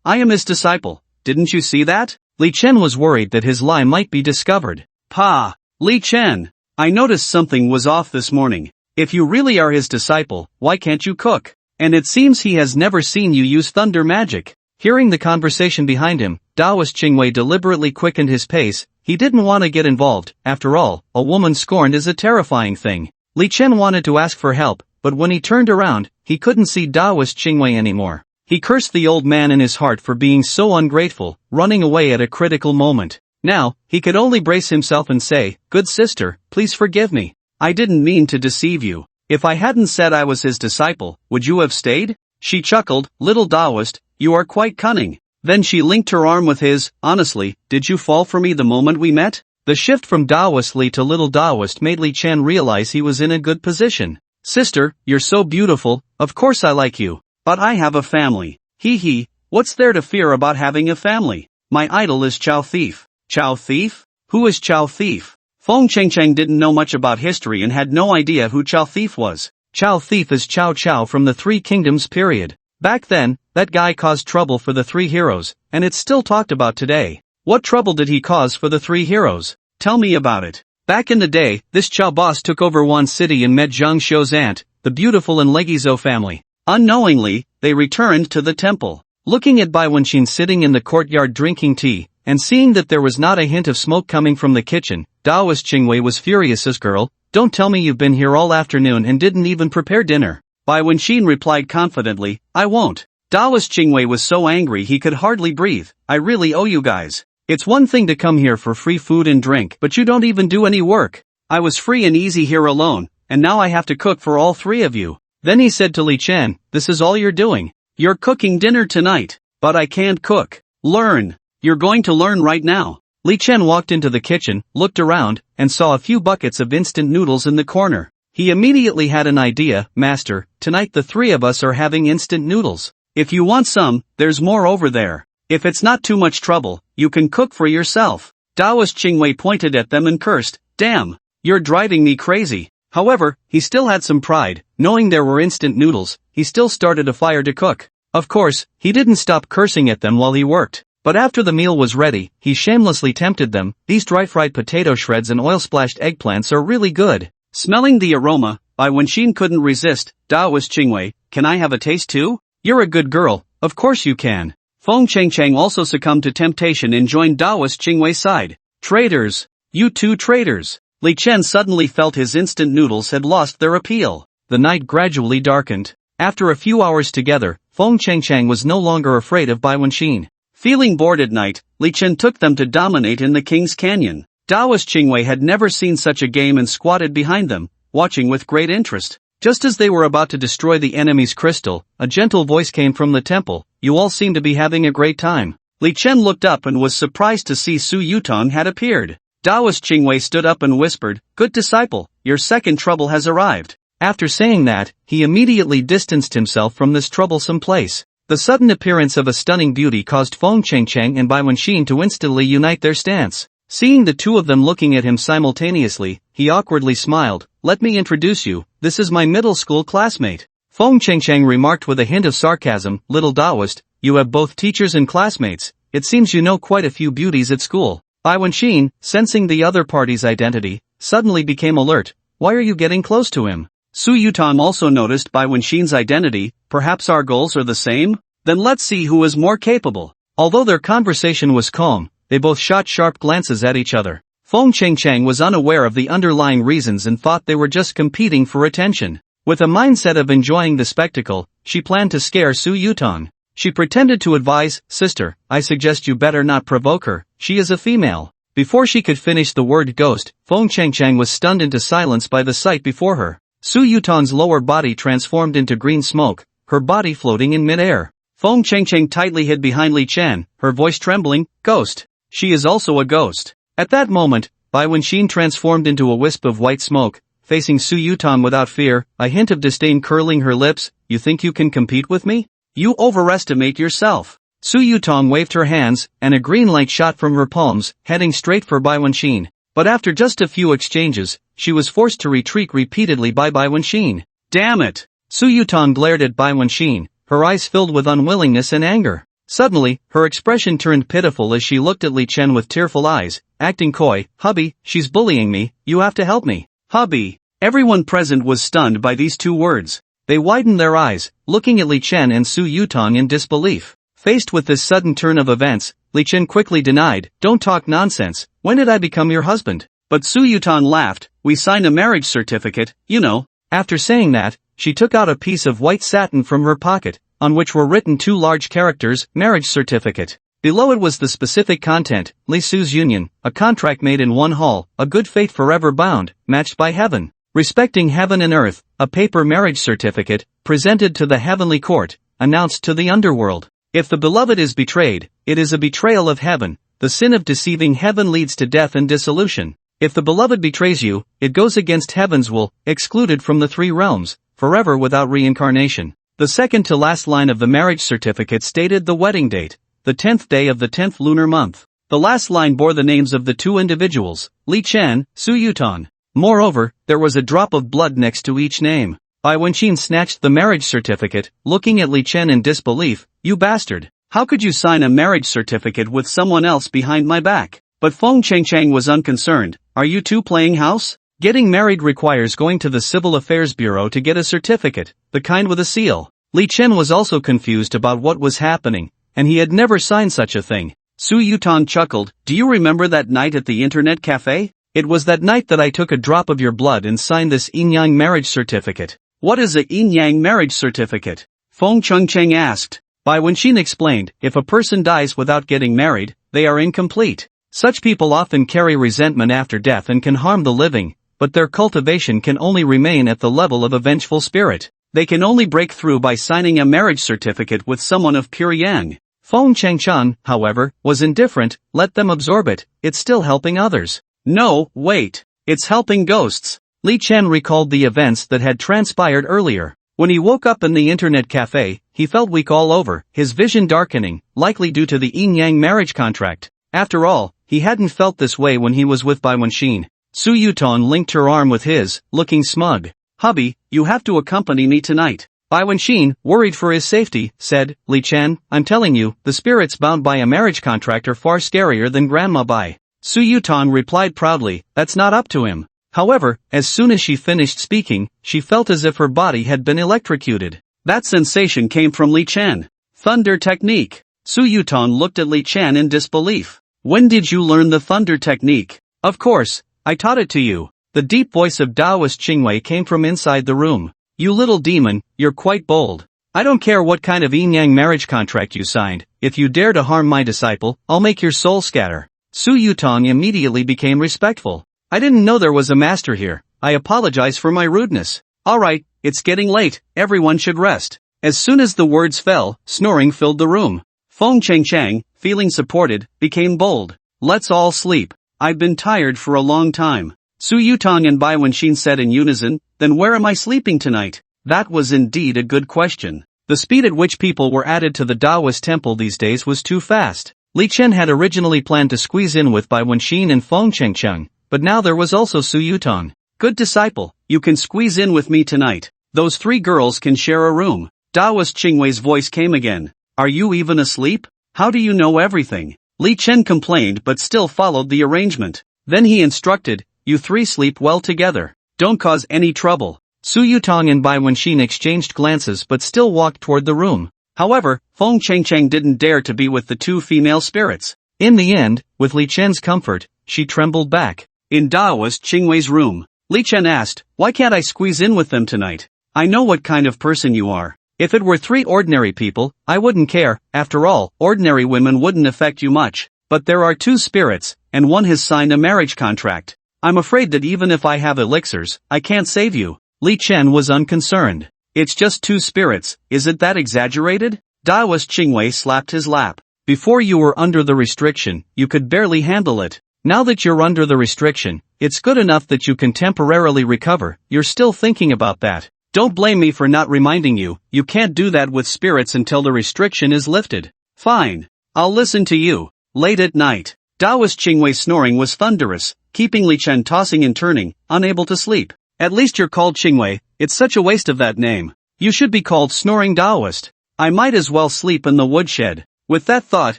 I am his disciple. Didn't you see that? Li Chen was worried that his lie might be discovered. Pa, Li Chen, I noticed something was off this morning. If you really are his disciple, why can't you cook? And it seems he has never seen you use thunder magic. Hearing the conversation behind him, Taoist Qingwei deliberately quickened his pace. He didn't want to get involved. After all, a woman scorned is a terrifying thing. Li Chen wanted to ask for help, but when he turned around, he couldn't see Taoist Qingwei anymore. He cursed the old man in his heart for being so ungrateful, running away at a critical moment. Now, he could only brace himself and say, "Good sister, please forgive me. I didn't mean to deceive you. If I hadn't said I was his disciple, would you have stayed?" She chuckled, "Little Taoist, you are quite cunning." Then she linked her arm with his. "Honestly, did you fall for me the moment we met?" The shift from Taoist Li to Little Taoist made Li Chen realize he was in a good position. "Sister, you're so beautiful, of course I like you. But I have a family. Hee, what's there to fear about having a family? My idol is Chow Thief." Chow Thief? Who is Chow Thief? Feng Chengcheng didn't know much about history and had no idea who Chow Thief was. Chow Thief is Chow Chow from the Three Kingdoms period. Back then, that guy caused trouble for the three heroes, and it's still talked about today. What trouble did he cause for the three heroes? Tell me about it. Back in the day, this Chow boss took over one city and met Zhang Xiu's aunt, the beautiful and Legizhou family. Unknowingly, they returned to the temple. Looking at Bayun Temple sitting in the courtyard drinking tea, and seeing that there was not a hint of smoke coming from the kitchen, Taoist Qingwei was furious as "Girl, don't tell me you've been here all afternoon and didn't even prepare dinner." Bayun Temple replied confidently, "I won't." Taoist Qingwei was so angry he could hardly breathe. "I really owe you guys. It's one thing to come here for free food and drink, but you don't even do any work. I was free and easy here alone, and now I have to cook for all three of you." Then he said to Li Chen, "This is all you're doing. You're cooking dinner tonight. But I can't cook. Learn. You're going to learn right now." Li Chen walked into the kitchen, looked around, and saw a few buckets of instant noodles in the corner. He immediately had an idea. "Master, tonight the three of us are having instant noodles. If you want some, there's more over there. If it's not too much trouble, you can cook for yourself." Taoist Qingwei pointed at them and cursed, "Damn, you're driving me crazy." However, he still had some pride. Knowing there were instant noodles, he still started a fire to cook. Of course, he didn't stop cursing at them while he worked. But after the meal was ready, he shamelessly tempted them. "These dry-fried potato shreds and oil-splashed eggplants are really good." Smelling the aroma, Bayun Temple couldn't resist. "Taoist Qingwei, can I have a taste too?" "You're a good girl, of course you can." Feng Chengcheng also succumbed to temptation and joined Taoist Qingwei's side. "Traitors! You two traitors!" Li Chen suddenly felt his instant noodles had lost their appeal. The night gradually darkened. After a few hours together, Feng Chengcheng was no longer afraid of Bayun Temple. Feeling bored at night, Li Chen took them to dominate in the King's Canyon. Taoist Qingwei had never seen such a game and squatted behind them, watching with great interest. Just as they were about to destroy the enemy's crystal, a gentle voice came from the temple. "You all seem to be having a great time." Li Chen looked up and was surprised to see Su Yutong had appeared. Taoist Qingwei stood up and whispered, "Good disciple, your second trouble has arrived." After saying that, he immediately distanced himself from this troublesome place. The sudden appearance of a stunning beauty caused Feng Chengcheng and Bayun Temple to instantly unite their stance. Seeing the two of them looking at him simultaneously, he awkwardly smiled. "Let me introduce you, this is my middle school classmate." Feng Chengcheng remarked with a hint of sarcasm, "Little Taoist, you have both teachers and classmates. It seems you know quite a few beauties at school." Bayun Temple, sensing the other party's identity, suddenly became alert. "Why are you getting close to him?" Su Yutong also noticed Bayun Temple's identity. "Perhaps our goals are the same? Then let's see who is more capable." Although their conversation was calm, they both shot sharp glances at each other. Feng Chengcheng was unaware of the underlying reasons and thought they were just competing for attention. With a mindset of enjoying the spectacle, she planned to scare Su Yutong. She pretended to advise, "Sister, I suggest you better not provoke her, she is a female." Before she could finish the word ghost, Feng Chengcheng was stunned into silence by the sight before her. Su Yutan's lower body transformed into green smoke, her body floating in mid-air. Feng Chengcheng tightly hid behind Li Chen, her voice trembling, "Ghost. She is also a ghost." At that moment, Bai Wenxin transformed into a wisp of white smoke, facing Su Yutan without fear, a hint of disdain curling her lips. "You think you can compete with me? You overestimate yourself." Su Yutan waved her hands, and a green light shot from her palms, heading straight for Bai Wenxin. But after just a few exchanges, she was forced to retreat repeatedly by Bai Wenxin. "Damn it!" Su Yutan glared at Bai Wenxin, her eyes filled with unwillingness and anger. Suddenly, her expression turned pitiful as she looked at Li Chen with tearful eyes, acting coy. "Hubby, she's bullying me, you have to help me." "Hubby." Everyone present was stunned by these two words. They widened their eyes, looking at Li Chen and Su Yutan in disbelief. Faced with this sudden turn of events, Li Chen quickly denied, "Don't talk nonsense, when did I become your husband?" But Su Yutan laughed, "We signed a marriage certificate, you know." After saying that, she took out a piece of white satin from her pocket, on which were written two large characters, "Marriage Certificate." Below it was the specific content, Li Su's union, a contract made in one hall, a good fate forever bound, matched by heaven. Respecting heaven and earth, a paper marriage certificate, presented to the heavenly court, announced to the underworld. If the beloved is betrayed, it is a betrayal of heaven. The sin of deceiving heaven leads to death and dissolution. If the beloved betrays you, it goes against heaven's will, excluded from the three realms, forever without reincarnation. The second to last line of the marriage certificate stated the wedding date, the 10th day of the 10th lunar month. The last line bore the names of the two individuals, Li Chen, Su Yutan. Moreover, there was a drop of blood next to each name. Bai Wenxin snatched the marriage certificate, looking at Li Chen in disbelief. "You bastard! How could you sign a marriage certificate with someone else behind my back?" But Feng Chengcheng was unconcerned. "Are you two playing house? Getting married requires going to the Civil Affairs Bureau to get a certificate, the kind with a seal." Li Chen was also confused about what was happening, and he had never signed such a thing. Su Yutan chuckled. "Do you remember that night at the internet cafe? It was that night that I took a drop of your blood and signed this yin-yang marriage certificate." "What is a yin-yang marriage certificate?" Feng Chengcheng asked. Bai Wenxin explained, "If a person dies without getting married, they are incomplete. Such people often carry resentment after death and can harm the living, but their cultivation can only remain at the level of a vengeful spirit. They can only break through by signing a marriage certificate with someone of pure yang." Feng Chengcheng, however, was indifferent. "Let them absorb it, it's still helping others." "No, wait. It's helping ghosts." Li Chen recalled the events that had transpired earlier. When he woke up in the internet cafe, he felt weak all over, his vision darkening, likely due to the yin-yang marriage contract. After all, he hadn't felt this way when he was with Bai Wenxin. Su Yutan linked her arm with his, looking smug. "Hubby, you have to accompany me tonight." Bai Wenxin, worried for his safety, said, "Li Chen, I'm telling you, the spirits bound by a marriage contract are far scarier than Grandma Bai." Su Yutan replied proudly, "That's not up to him." However, as soon as she finished speaking, she felt as if her body had been electrocuted. That sensation came from Li Chen. Thunder technique. Su Yutan looked at Li Chen in disbelief. "When did you learn the thunder technique?" "Of course, I taught it to you." The deep voice of Taoist Qingwei came from inside the room. "You little demon, you're quite bold. I don't care what kind of yin-yang marriage contract you signed, if you dare to harm my disciple, I'll make your soul scatter." Su Yutan immediately became respectful. "I didn't know there was a master here. I apologize for my rudeness." "Alright, it's getting late, everyone should rest." As soon as the words fell, snoring filled the room. Feng Chengcheng, feeling supported, became bold. "Let's all sleep. I've been tired for a long time." Su Yutang and Bai Wenxin said in unison, "Then where am I sleeping tonight?" That was indeed a good question. The speed at which people were added to the Taoist temple these days was too fast. Li Chen had originally planned to squeeze in with Bai Wenxin and Feng Chengcheng, but now there was also Su Yutang. "Good disciple, you can squeeze in with me tonight. Those three girls can share a room." Taoist Qingwei's voice came again. "Are you even asleep? How do you know everything?" Li Chen complained but still followed the arrangement. Then he instructed, "You three sleep well together. Don't cause any trouble." Su Yutang and Bai Wenxin exchanged glances but still walked toward the room. However, Feng Chengcheng didn't dare to be with the two female spirits. In the end, with Li Chen's comfort, she trembled back. In Taoist Qingwei's room, Li Chen asked, "Why can't I squeeze in with them tonight? I know what kind of person you are. If it were three ordinary people, I wouldn't care. After all, ordinary women wouldn't affect you much. But there are two spirits, and one has signed a marriage contract. I'm afraid that even if I have elixirs, I can't save you." Li Chen was unconcerned. It's just 2 spirits, is it that exaggerated? Daoist Qingwei slapped his lap. Before you were under the restriction, you could barely handle it. Now that you're under the restriction, it's good enough that you can temporarily recover. You're still thinking about that. Don't blame me for not reminding you, you can't do that with spirits until the restriction is lifted. Fine. I'll listen to you. Late at night, Daoist Qingwei's snoring was thunderous, keeping Li Chen tossing and turning, unable to sleep. At least you're called Qingwei, it's such a waste of that name. You should be called Snoring Daoist. I might as well sleep in the woodshed. With that thought,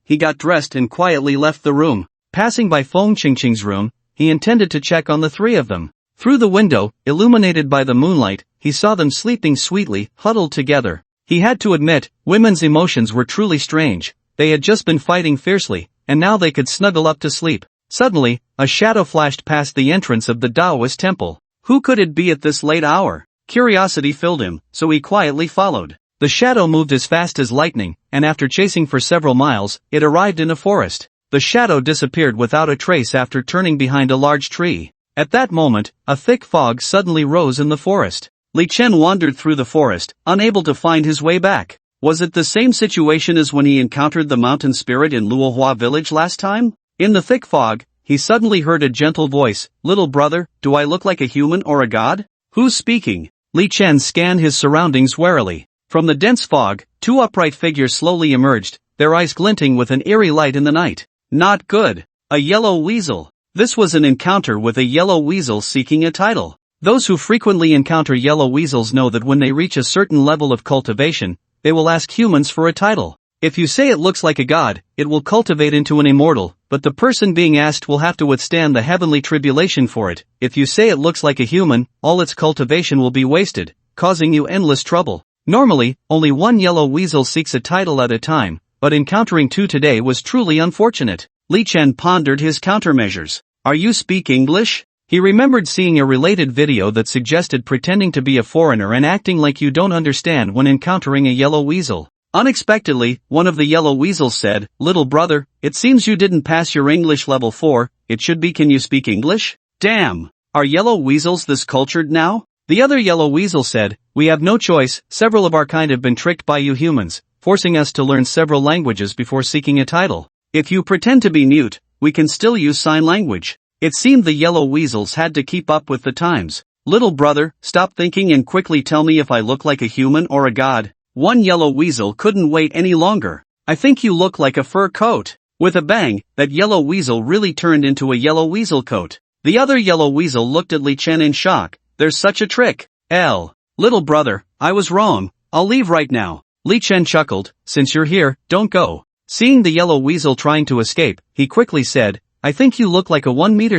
he got dressed and quietly left the room. Passing by Feng Qingqing's room, he intended to check on the 3 of them. Through the window, illuminated by the moonlight, he saw them sleeping sweetly, huddled together. He had to admit, women's emotions were truly strange. They had just been fighting fiercely, and now they could snuggle up to sleep. Suddenly, a shadow flashed past the entrance of the Daoist temple. Who could it be at this late hour? Curiosity filled him, so he quietly followed. The shadow moved as fast as lightning, and after chasing for several miles, it arrived in a forest. The shadow disappeared without a trace after turning behind a large tree. At that moment, a thick fog suddenly rose in the forest. Li Chen wandered through the forest, unable to find his way back. Was it the same situation as when he encountered the mountain spirit in Lua Village last time? In the thick fog, he suddenly heard a gentle voice, "Little brother, do I look like a human or a god? Who's speaking?" Li Chen scanned his surroundings warily. From the dense fog, 2 upright figures slowly emerged, their eyes glinting with an eerie light in the night. Not good. A yellow weasel. This was an encounter with a yellow weasel seeking a title. Those who frequently encounter yellow weasels know that when they reach a certain level of cultivation, they will ask humans for a title. If you say it looks like a god, it will cultivate into an immortal, but the person being asked will have to withstand the heavenly tribulation for it. If you say it looks like a human, all its cultivation will be wasted, causing you endless trouble. Normally, only 1 yellow weasel seeks a title at a time, but encountering 2 today was truly unfortunate. Li Chen pondered his countermeasures. Are you speak English? He remembered seeing a related video that suggested pretending to be a foreigner and acting like you don't understand when encountering a yellow weasel. Unexpectedly, one of the yellow weasels said, "Little brother, it seems you didn't pass your English level 4, it should be can you speak English? Damn! Are yellow weasels this cultured now?" The other yellow weasel said, "We have no choice, several of our kind have been tricked by you humans, forcing us to learn several languages before seeking a title. If you pretend to be mute, we can still use sign language." It seemed the yellow weasels had to keep up with the times. "Little brother, stop thinking and quickly tell me if I look like a human or a god." One yellow weasel couldn't wait any longer. "I think you look like a fur coat." With a bang, that yellow weasel really turned into a yellow weasel coat. The other yellow weasel looked at Li Chen in shock. "There's such a trick. Little brother, I was wrong, I'll leave right now." Li Chen chuckled, "Since you're here, don't go." Seeing the yellow weasel trying to escape, he quickly said, "I think you look like a 1 m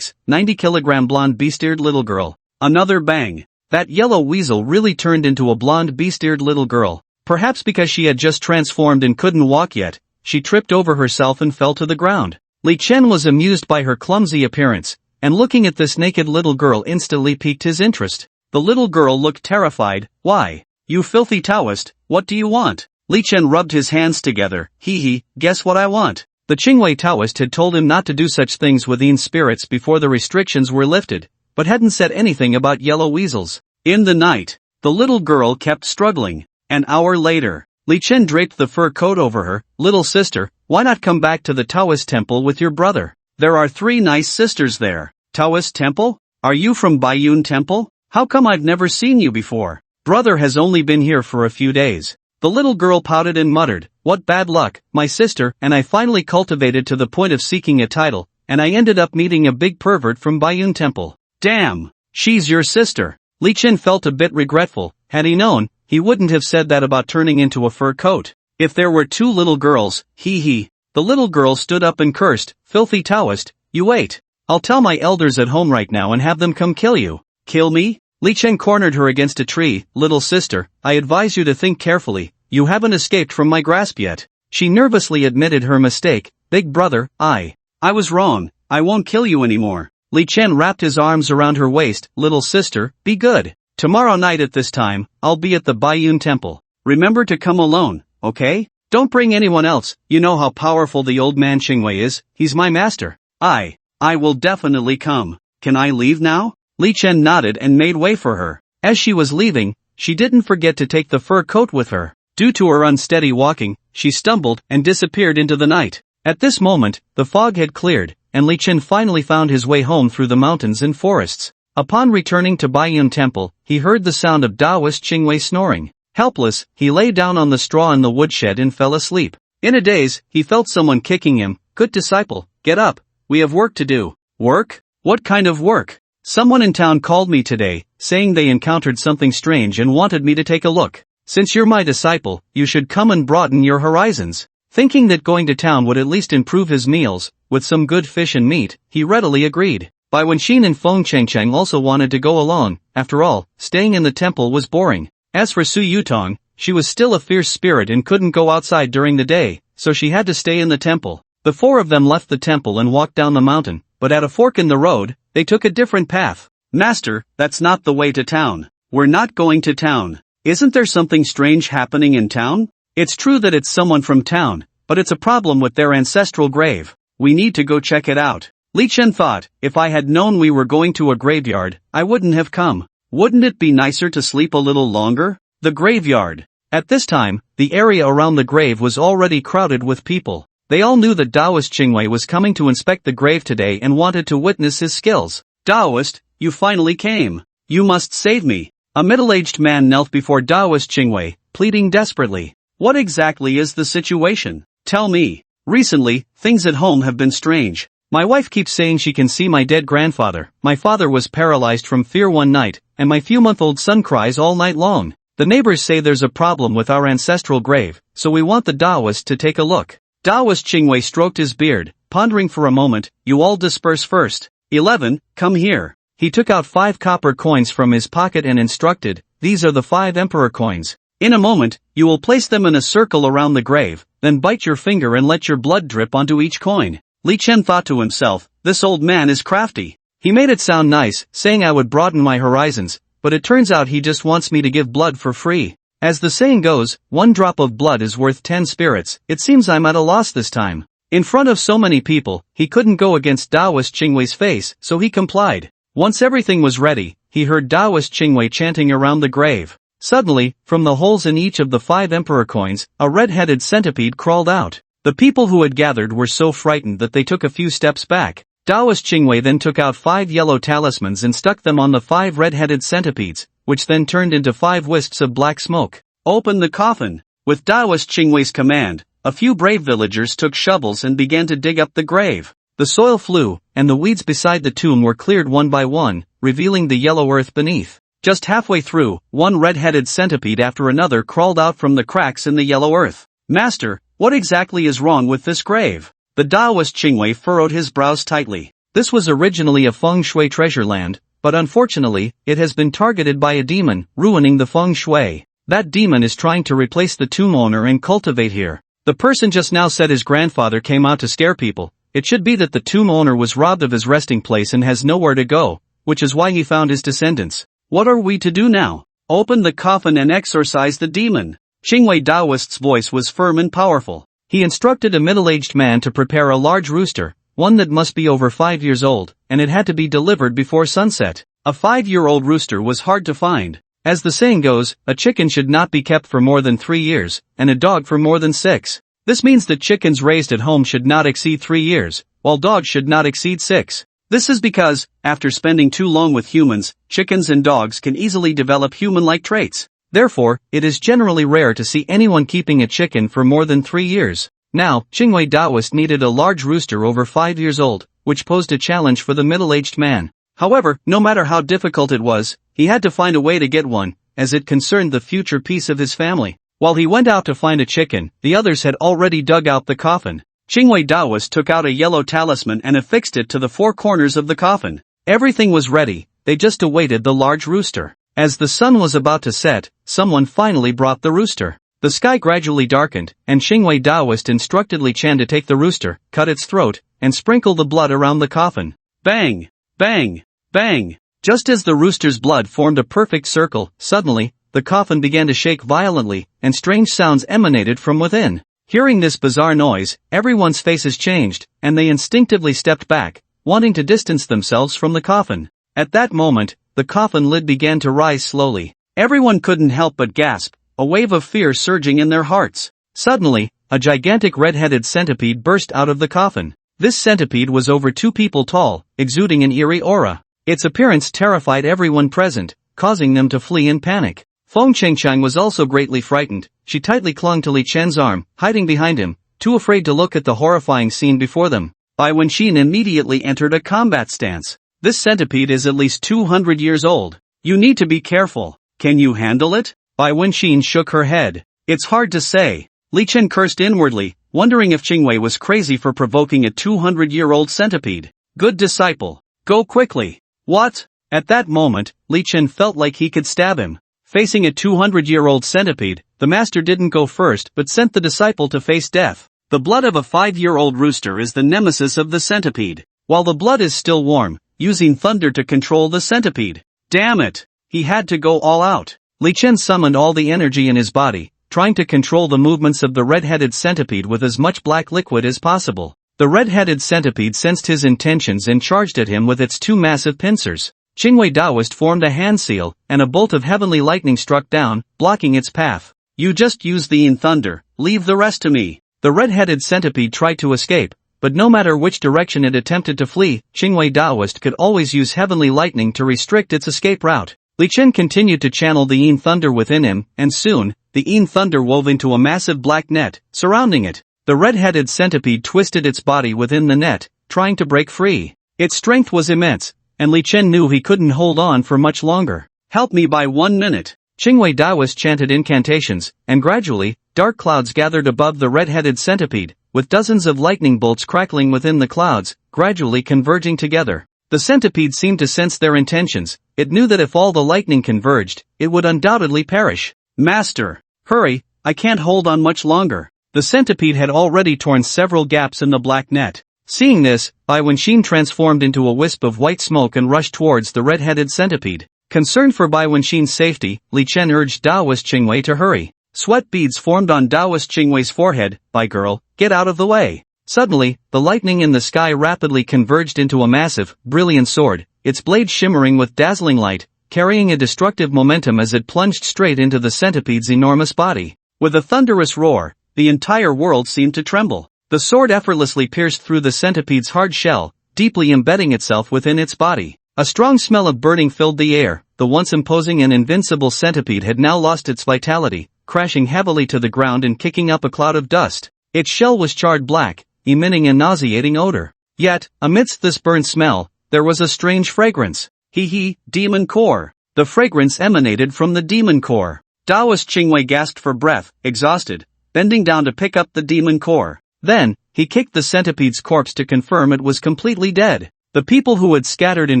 90 kg blonde beast-eared little girl." Another bang. That yellow weasel really turned into a blonde beast-eared little girl. Perhaps because she had just transformed and couldn't walk yet, she tripped over herself and fell to the ground. Li Chen was amused by her clumsy appearance, and looking at this naked little girl instantly piqued his interest. The little girl looked terrified. "Why, you filthy Taoist, what do you want?" Li Chen rubbed his hands together. Hee, guess what I want. The Qingwei Taoist had told him not to do such things with Yin spirits before the restrictions were lifted, but hadn't said anything about yellow weasels. In the night, the little girl kept struggling. An hour later, Li Chen draped the fur coat over her. "Little sister, why not come back to the Taoist temple with your brother? There are 3 nice sisters there." "Taoist temple? Are you from Bayun Temple? How come I've never seen you before?" "Brother has only been here for a few days." The little girl pouted and muttered, "What bad luck, my sister and I finally cultivated to the point of seeking a title, and I ended up meeting a big pervert from Bayun Temple." "Damn, she's your sister." Li Chen felt a bit regretful. Had he known, he wouldn't have said that about turning into a fur coat. If there were 2 little girls, hee. The little girl stood up and cursed, "Filthy Taoist, you wait. I'll tell my elders at home right now and have them come kill you." "Kill me?" Li Chen cornered her against a tree. "Little sister, I advise you to think carefully, you haven't escaped from my grasp yet." She nervously admitted her mistake. "Big brother, I was wrong, I won't kill you anymore." Li Chen wrapped his arms around her waist. "Little sister, be good. Tomorrow night at this time, I'll be at the Bayun Temple. Remember to come alone, okay? Don't bring anyone else, you know how powerful the old man Qingwei is, he's my master." I will definitely come. Can I leave now?" Li Chen nodded and made way for her. As she was leaving, she didn't forget to take the fur coat with her. Due to her unsteady walking, she stumbled and disappeared into the night. At this moment, the fog had cleared, and Li Chen finally found his way home through the mountains and forests. Upon returning to Bayun Temple, he heard the sound of Taoist Qingwei snoring. Helpless, he lay down on the straw in the woodshed and fell asleep. In a daze, he felt someone kicking him. "Good disciple, get up, we have work to do." "Work? What kind of work?" "Someone in town called me today, saying they encountered something strange and wanted me to take a look. Since you're my disciple, you should come and broaden your horizons." Thinking that going to town would at least improve his meals, with some good fish and meat, he readily agreed. Bai Wenxin and Feng Chengcheng also wanted to go along. After all, staying in the temple was boring. As for Su Yutong, she was still a fierce spirit and couldn't go outside during the day, so she had to stay in the temple. The four of them left the temple and walked down the mountain, but at a fork in the road, they took a different path. "Master, that's not the way to town. We're not going to town. Isn't there something strange happening in town?" "It's true that it's someone from town, but it's a problem with their ancestral grave. We need to go check it out." Li Chen thought, "If I had known we were going to a graveyard, I wouldn't have come. Wouldn't it be nicer to sleep a little longer?" The graveyard. At this time, the area around the grave was already crowded with people. They all knew that Taoist Qingwei was coming to inspect the grave today and wanted to witness his skills. "Taoist, you finally came. You must save me." A middle-aged man knelt before Taoist Qingwei, pleading desperately. "What exactly is the situation? Tell me. Recently, things at home have been strange. My wife keeps saying she can see my dead grandfather. My father was paralyzed from fear one night, and my few-month-old son cries all night long. The neighbors say there's a problem with our ancestral grave, so we want the Taoist to take a look." Taoist Qingwei stroked his beard, pondering for a moment. "You all disperse first. 11, come here." He took out 5 copper coins from his pocket and instructed, "These are the 5 emperor coins. In a moment, you will place them in a circle around the grave, then bite your finger and let your blood drip onto each coin." Li Chen thought to himself, "This old man is crafty. He made it sound nice, saying I would broaden my horizons, but it turns out he just wants me to give blood for free. As the saying goes, 1 drop of blood is worth 10 spirits. It seems I'm at a loss this time." In front of so many people, he couldn't go against Taoist Qingwei's face, so he complied. Once everything was ready, he heard Taoist Qingwei chanting around the grave. Suddenly, from the holes in each of the 5 emperor coins, a red-headed centipede crawled out. The people who had gathered were so frightened that they took a few steps back. Taoist Qingwei then took out 5 yellow talismans and stuck them on the 5 red-headed centipedes, which then turned into 5 wisps of black smoke. "Open the coffin." With Taoist Qingwei's command, a few brave villagers took shovels and began to dig up the grave. The soil flew, and the weeds beside the tomb were cleared one by one, revealing the yellow earth beneath. Just halfway through, one red-headed centipede after another crawled out from the cracks in the yellow earth. "Master, what exactly is wrong with this grave?" The Taoist Qingwei furrowed his brows tightly. This was originally a feng shui treasure land, but unfortunately, it has been targeted by a demon, ruining the feng shui. That demon is trying to replace the tomb owner and cultivate here. The person just now said his grandfather came out to scare people. It should be that the tomb owner was robbed of his resting place and has nowhere to go, which is why he found his descendants. "What are we to do now?" "Open the coffin and exorcise the demon." Qingwei Taoist's voice was firm and powerful. He instructed a middle-aged man to prepare a large rooster, one that must be over 5 years old, and it had to be delivered before sunset. A 5-year-old rooster was hard to find. As the saying goes, a chicken should not be kept for more than 3 years, and a dog for more than 6. This means that chickens raised at home should not exceed 3 years, while dogs should not exceed 6. This is because, after spending too long with humans, chickens and dogs can easily develop human-like traits. Therefore, it is generally rare to see anyone keeping a chicken for more than 3 years. Now, Qingwei Taoist needed a large rooster over 5 years old, which posed a challenge for the middle-aged man. However, no matter how difficult it was, he had to find a way to get one, as it concerned the future peace of his family. While he went out to find a chicken, the others had already dug out the coffin. Qingwei Taoist took out a yellow talisman and affixed it to the 4 corners of the coffin. Everything was ready, they just awaited the large rooster. As the sun was about to set, someone finally brought the rooster. The sky gradually darkened, and Qingwei Taoist instructed Li Chen to take the rooster, cut its throat, and sprinkle the blood around the coffin. Bang! Bang! Bang! Just as the rooster's blood formed a perfect circle, suddenly, the coffin began to shake violently, and strange sounds emanated from within. Hearing this bizarre noise, everyone's faces changed, and they instinctively stepped back, wanting to distance themselves from the coffin. At that moment, the coffin lid began to rise slowly. Everyone couldn't help but gasp, a wave of fear surging in their hearts. Suddenly, a gigantic red-headed centipede burst out of the coffin. This centipede was over 2 people tall, exuding an eerie aura. Its appearance terrified everyone present, causing them to flee in panic. Feng Chengchang was also greatly frightened. She tightly clung to Li Chen's arm, hiding behind him, too afraid to look at the horrifying scene before them. Bai Wenxin immediately entered a combat stance. This centipede is at least 200 years old. You need to be careful. Can you handle it? Bai Wenxin shook her head. It's hard to say. Li Chen cursed inwardly, wondering if Qingwei was crazy for provoking a 200-year-old centipede. Good disciple. Go quickly. What? At that moment, Li Chen felt like he could stab him. Facing a 200-year-old centipede, the master didn't go first but sent the disciple to face death. The blood of a 5-year-old rooster is the nemesis of the centipede. While the blood is still warm, using thunder to control the centipede. Damn it! He had to go all out. Li Chen summoned all the energy in his body, trying to control the movements of the red-headed centipede with as much black liquid as possible. The red-headed centipede sensed his intentions and charged at him with its 2 massive pincers. Qingwei Daoist formed a hand seal, and a bolt of heavenly lightning struck down, blocking its path. You just use the Yin thunder, leave the rest to me. The red-headed centipede tried to escape, but no matter which direction it attempted to flee, Qingwei Daoist could always use heavenly lightning to restrict its escape route. Li Chen continued to channel the Yin thunder within him, and soon, the Yin thunder wove into a massive black net, surrounding it. The red-headed centipede twisted its body within the net, trying to break free. Its strength was immense, and Li Chen knew he couldn't hold on for much longer. Help me by 1 minute. Qingwei Daoist chanted incantations, and gradually, dark clouds gathered above the red-headed centipede, with dozens of lightning bolts crackling within the clouds, gradually converging together. The centipede seemed to sense their intentions. It knew that if all the lightning converged, it would undoubtedly perish. Master, hurry, I can't hold on much longer. The centipede had already torn several gaps in the black net. Seeing this, Bai Wenxin transformed into a wisp of white smoke and rushed towards the red-headed centipede. Concerned for Bai Wenxin's safety, Li Chen urged Daoist Qingwei to hurry. Sweat beads formed on Daoist Qingwei's forehead. Bai girl, get out of the way. Suddenly, the lightning in the sky rapidly converged into a massive, brilliant sword, its blade shimmering with dazzling light, carrying a destructive momentum as it plunged straight into the centipede's enormous body. With a thunderous roar, the entire world seemed to tremble. The sword effortlessly pierced through the centipede's hard shell, deeply embedding itself within its body. A strong smell of burning filled the air. The once imposing and invincible centipede had now lost its vitality, crashing heavily to the ground and kicking up a cloud of dust. Its shell was charred black, emitting a nauseating odor. Yet, amidst this burnt smell, there was a strange fragrance. Demon core. The fragrance emanated from the demon core. Daoist Qingwei gasped for breath, exhausted, bending down to pick up the demon core. Then, he kicked the centipede's corpse to confirm it was completely dead. The people who had scattered in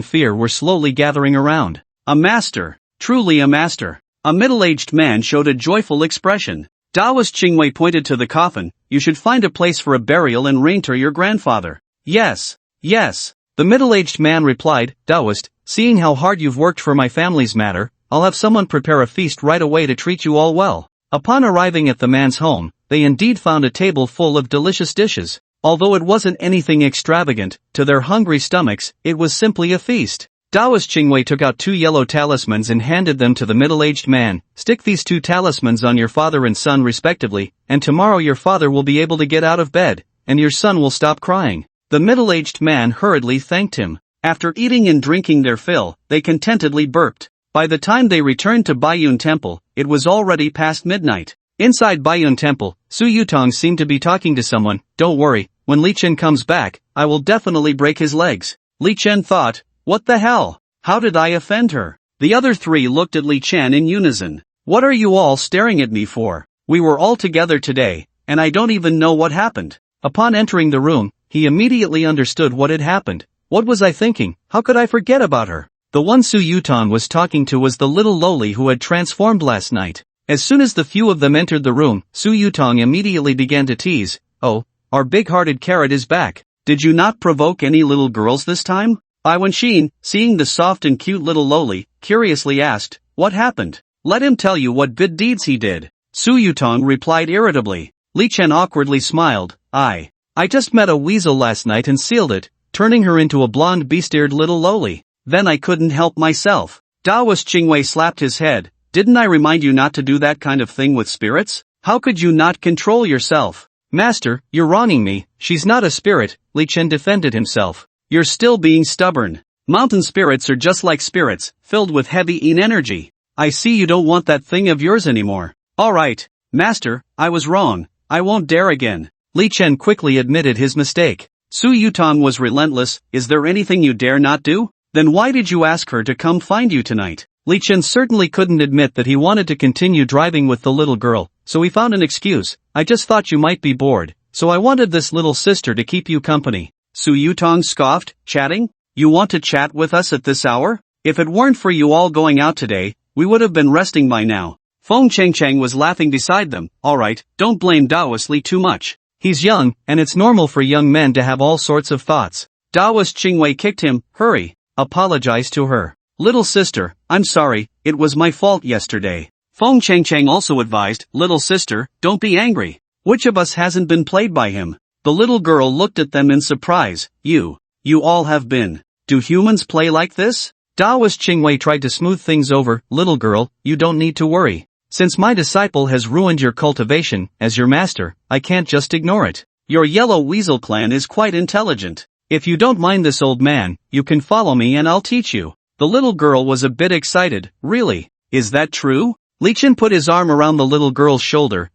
fear were slowly gathering around. A master. Truly a master. A middle-aged man showed a joyful expression. Daoist Qingwei pointed to the coffin. You should find a place for a burial and reinter your grandfather. Yes. Yes. The middle-aged man replied, Daoist, seeing how hard you've worked for my family's matter, I'll have someone prepare a feast right away to treat you all well. Upon arriving at the man's home, they indeed found a table full of delicious dishes. Although it wasn't anything extravagant, to their hungry stomachs, it was simply a feast. Daoist Qingwei took out 2 yellow talismans and handed them to the middle-aged man. Stick these 2 talismans on your father and son respectively, and tomorrow your father will be able to get out of bed, and your son will stop crying. The middle-aged man hurriedly thanked him. After eating and drinking their fill, they contentedly burped. By the time they returned to Bayun Temple, it was already past midnight. Inside Bayun Temple, Su Yutong seemed to be talking to someone. Don't worry, when Li Chen comes back, I will definitely break his legs. Li Chen thought, what the hell? How did I offend her? The other 3 looked at Li Chen in unison. What are you all staring at me for? We were all together today, and I don't even know what happened. Upon entering the room, he immediately understood what had happened. What was I thinking? How could I forget about her? The one Su Yutong was talking to was the little loli who had transformed last night. As soon as the few of them entered the room, Su Yutong immediately began to tease. Oh, our big-hearted carrot is back. Did you not provoke any little girls this time? Bai Wenxin, seeing the soft and cute little loli, curiously asked, what happened? Let him tell you what good deeds he did. Su Yutong replied irritably. Li Chen awkwardly smiled. I just met a weasel last night and sealed it, turning her into a blonde beast-eared little loli. then I couldn't help myself. Daoist Qingwei slapped his head. Didn't I remind you not to do that kind of thing with spirits? How could you not control yourself? Master, you're wronging me, she's not a spirit, Li Chen defended himself. You're still being stubborn. Mountain spirits are just like spirits, filled with heavy energy. I see you don't want that thing of yours anymore. Alright, Master, I was wrong, I won't dare again. Li Chen quickly admitted his mistake. Su Yutong was relentless. Is there anything you dare not do? Then why did you ask her to come find you tonight? Li Chen certainly couldn't admit that he wanted to continue driving with the little girl, so he found an excuse. I just thought you might be bored, so I wanted this little sister to keep you company. Su Yutong scoffed, chatting? You want to chat with us at this hour? If it weren't for you all going out today, we would have been resting by now. Feng Chengcheng was laughing beside them. Alright, don't blame Daoist Li too much. He's young, and it's normal for young men to have all sorts of thoughts. Daoist Qingwei kicked him. Hurry. Apologize to her. Little sister, I'm sorry, it was my fault yesterday. Feng Chengcheng also advised, little sister, don't be angry. Which of us hasn't been played by him? The little girl looked at them in surprise. You all have been. Do humans play like this? Daoist Qingwei tried to smooth things over. Little girl, you don't need to worry. Since my disciple has ruined your cultivation, as your master, I can't just ignore it. Your yellow weasel clan is quite intelligent. If you don't mind this old man, you can follow me and I'll teach you. The little girl was a bit excited. Really? Is that true? Li Chen put his arm around the little girl's shoulder.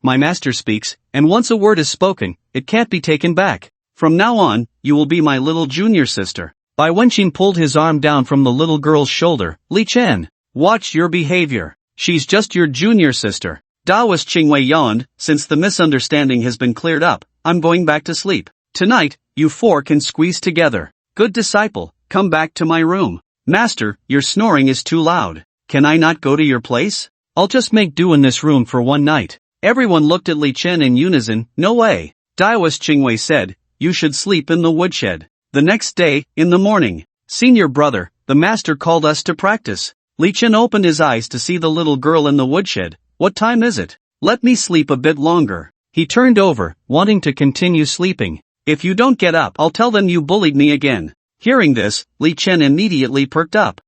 My master speaks, and once a word is spoken, it can't be taken back. From now on, you will be my little junior sister. Bai Wenqin pulled his arm down from the little girl's shoulder. Li Chen, watch your behavior. She's just your junior sister. Daoist Qingwei yawned. Since the misunderstanding has been cleared up, I'm going back to sleep. Tonight, you four can squeeze together. Good disciple, come back to my room. Master, your snoring is too loud. Can I not go to your place? I'll just make do in this room for one night. Everyone looked at Li Chen in unison. No way. Daoist Qingwei said, you should sleep in the woodshed. The next day, in the morning, senior brother, the master called us to practice. Li Chen opened his eyes to see the little girl in the woodshed. What time is it? Let me sleep a bit longer. He turned over, wanting to continue sleeping. If you don't get up, I'll tell them you bullied me again. Hearing this, Li Chen immediately perked up.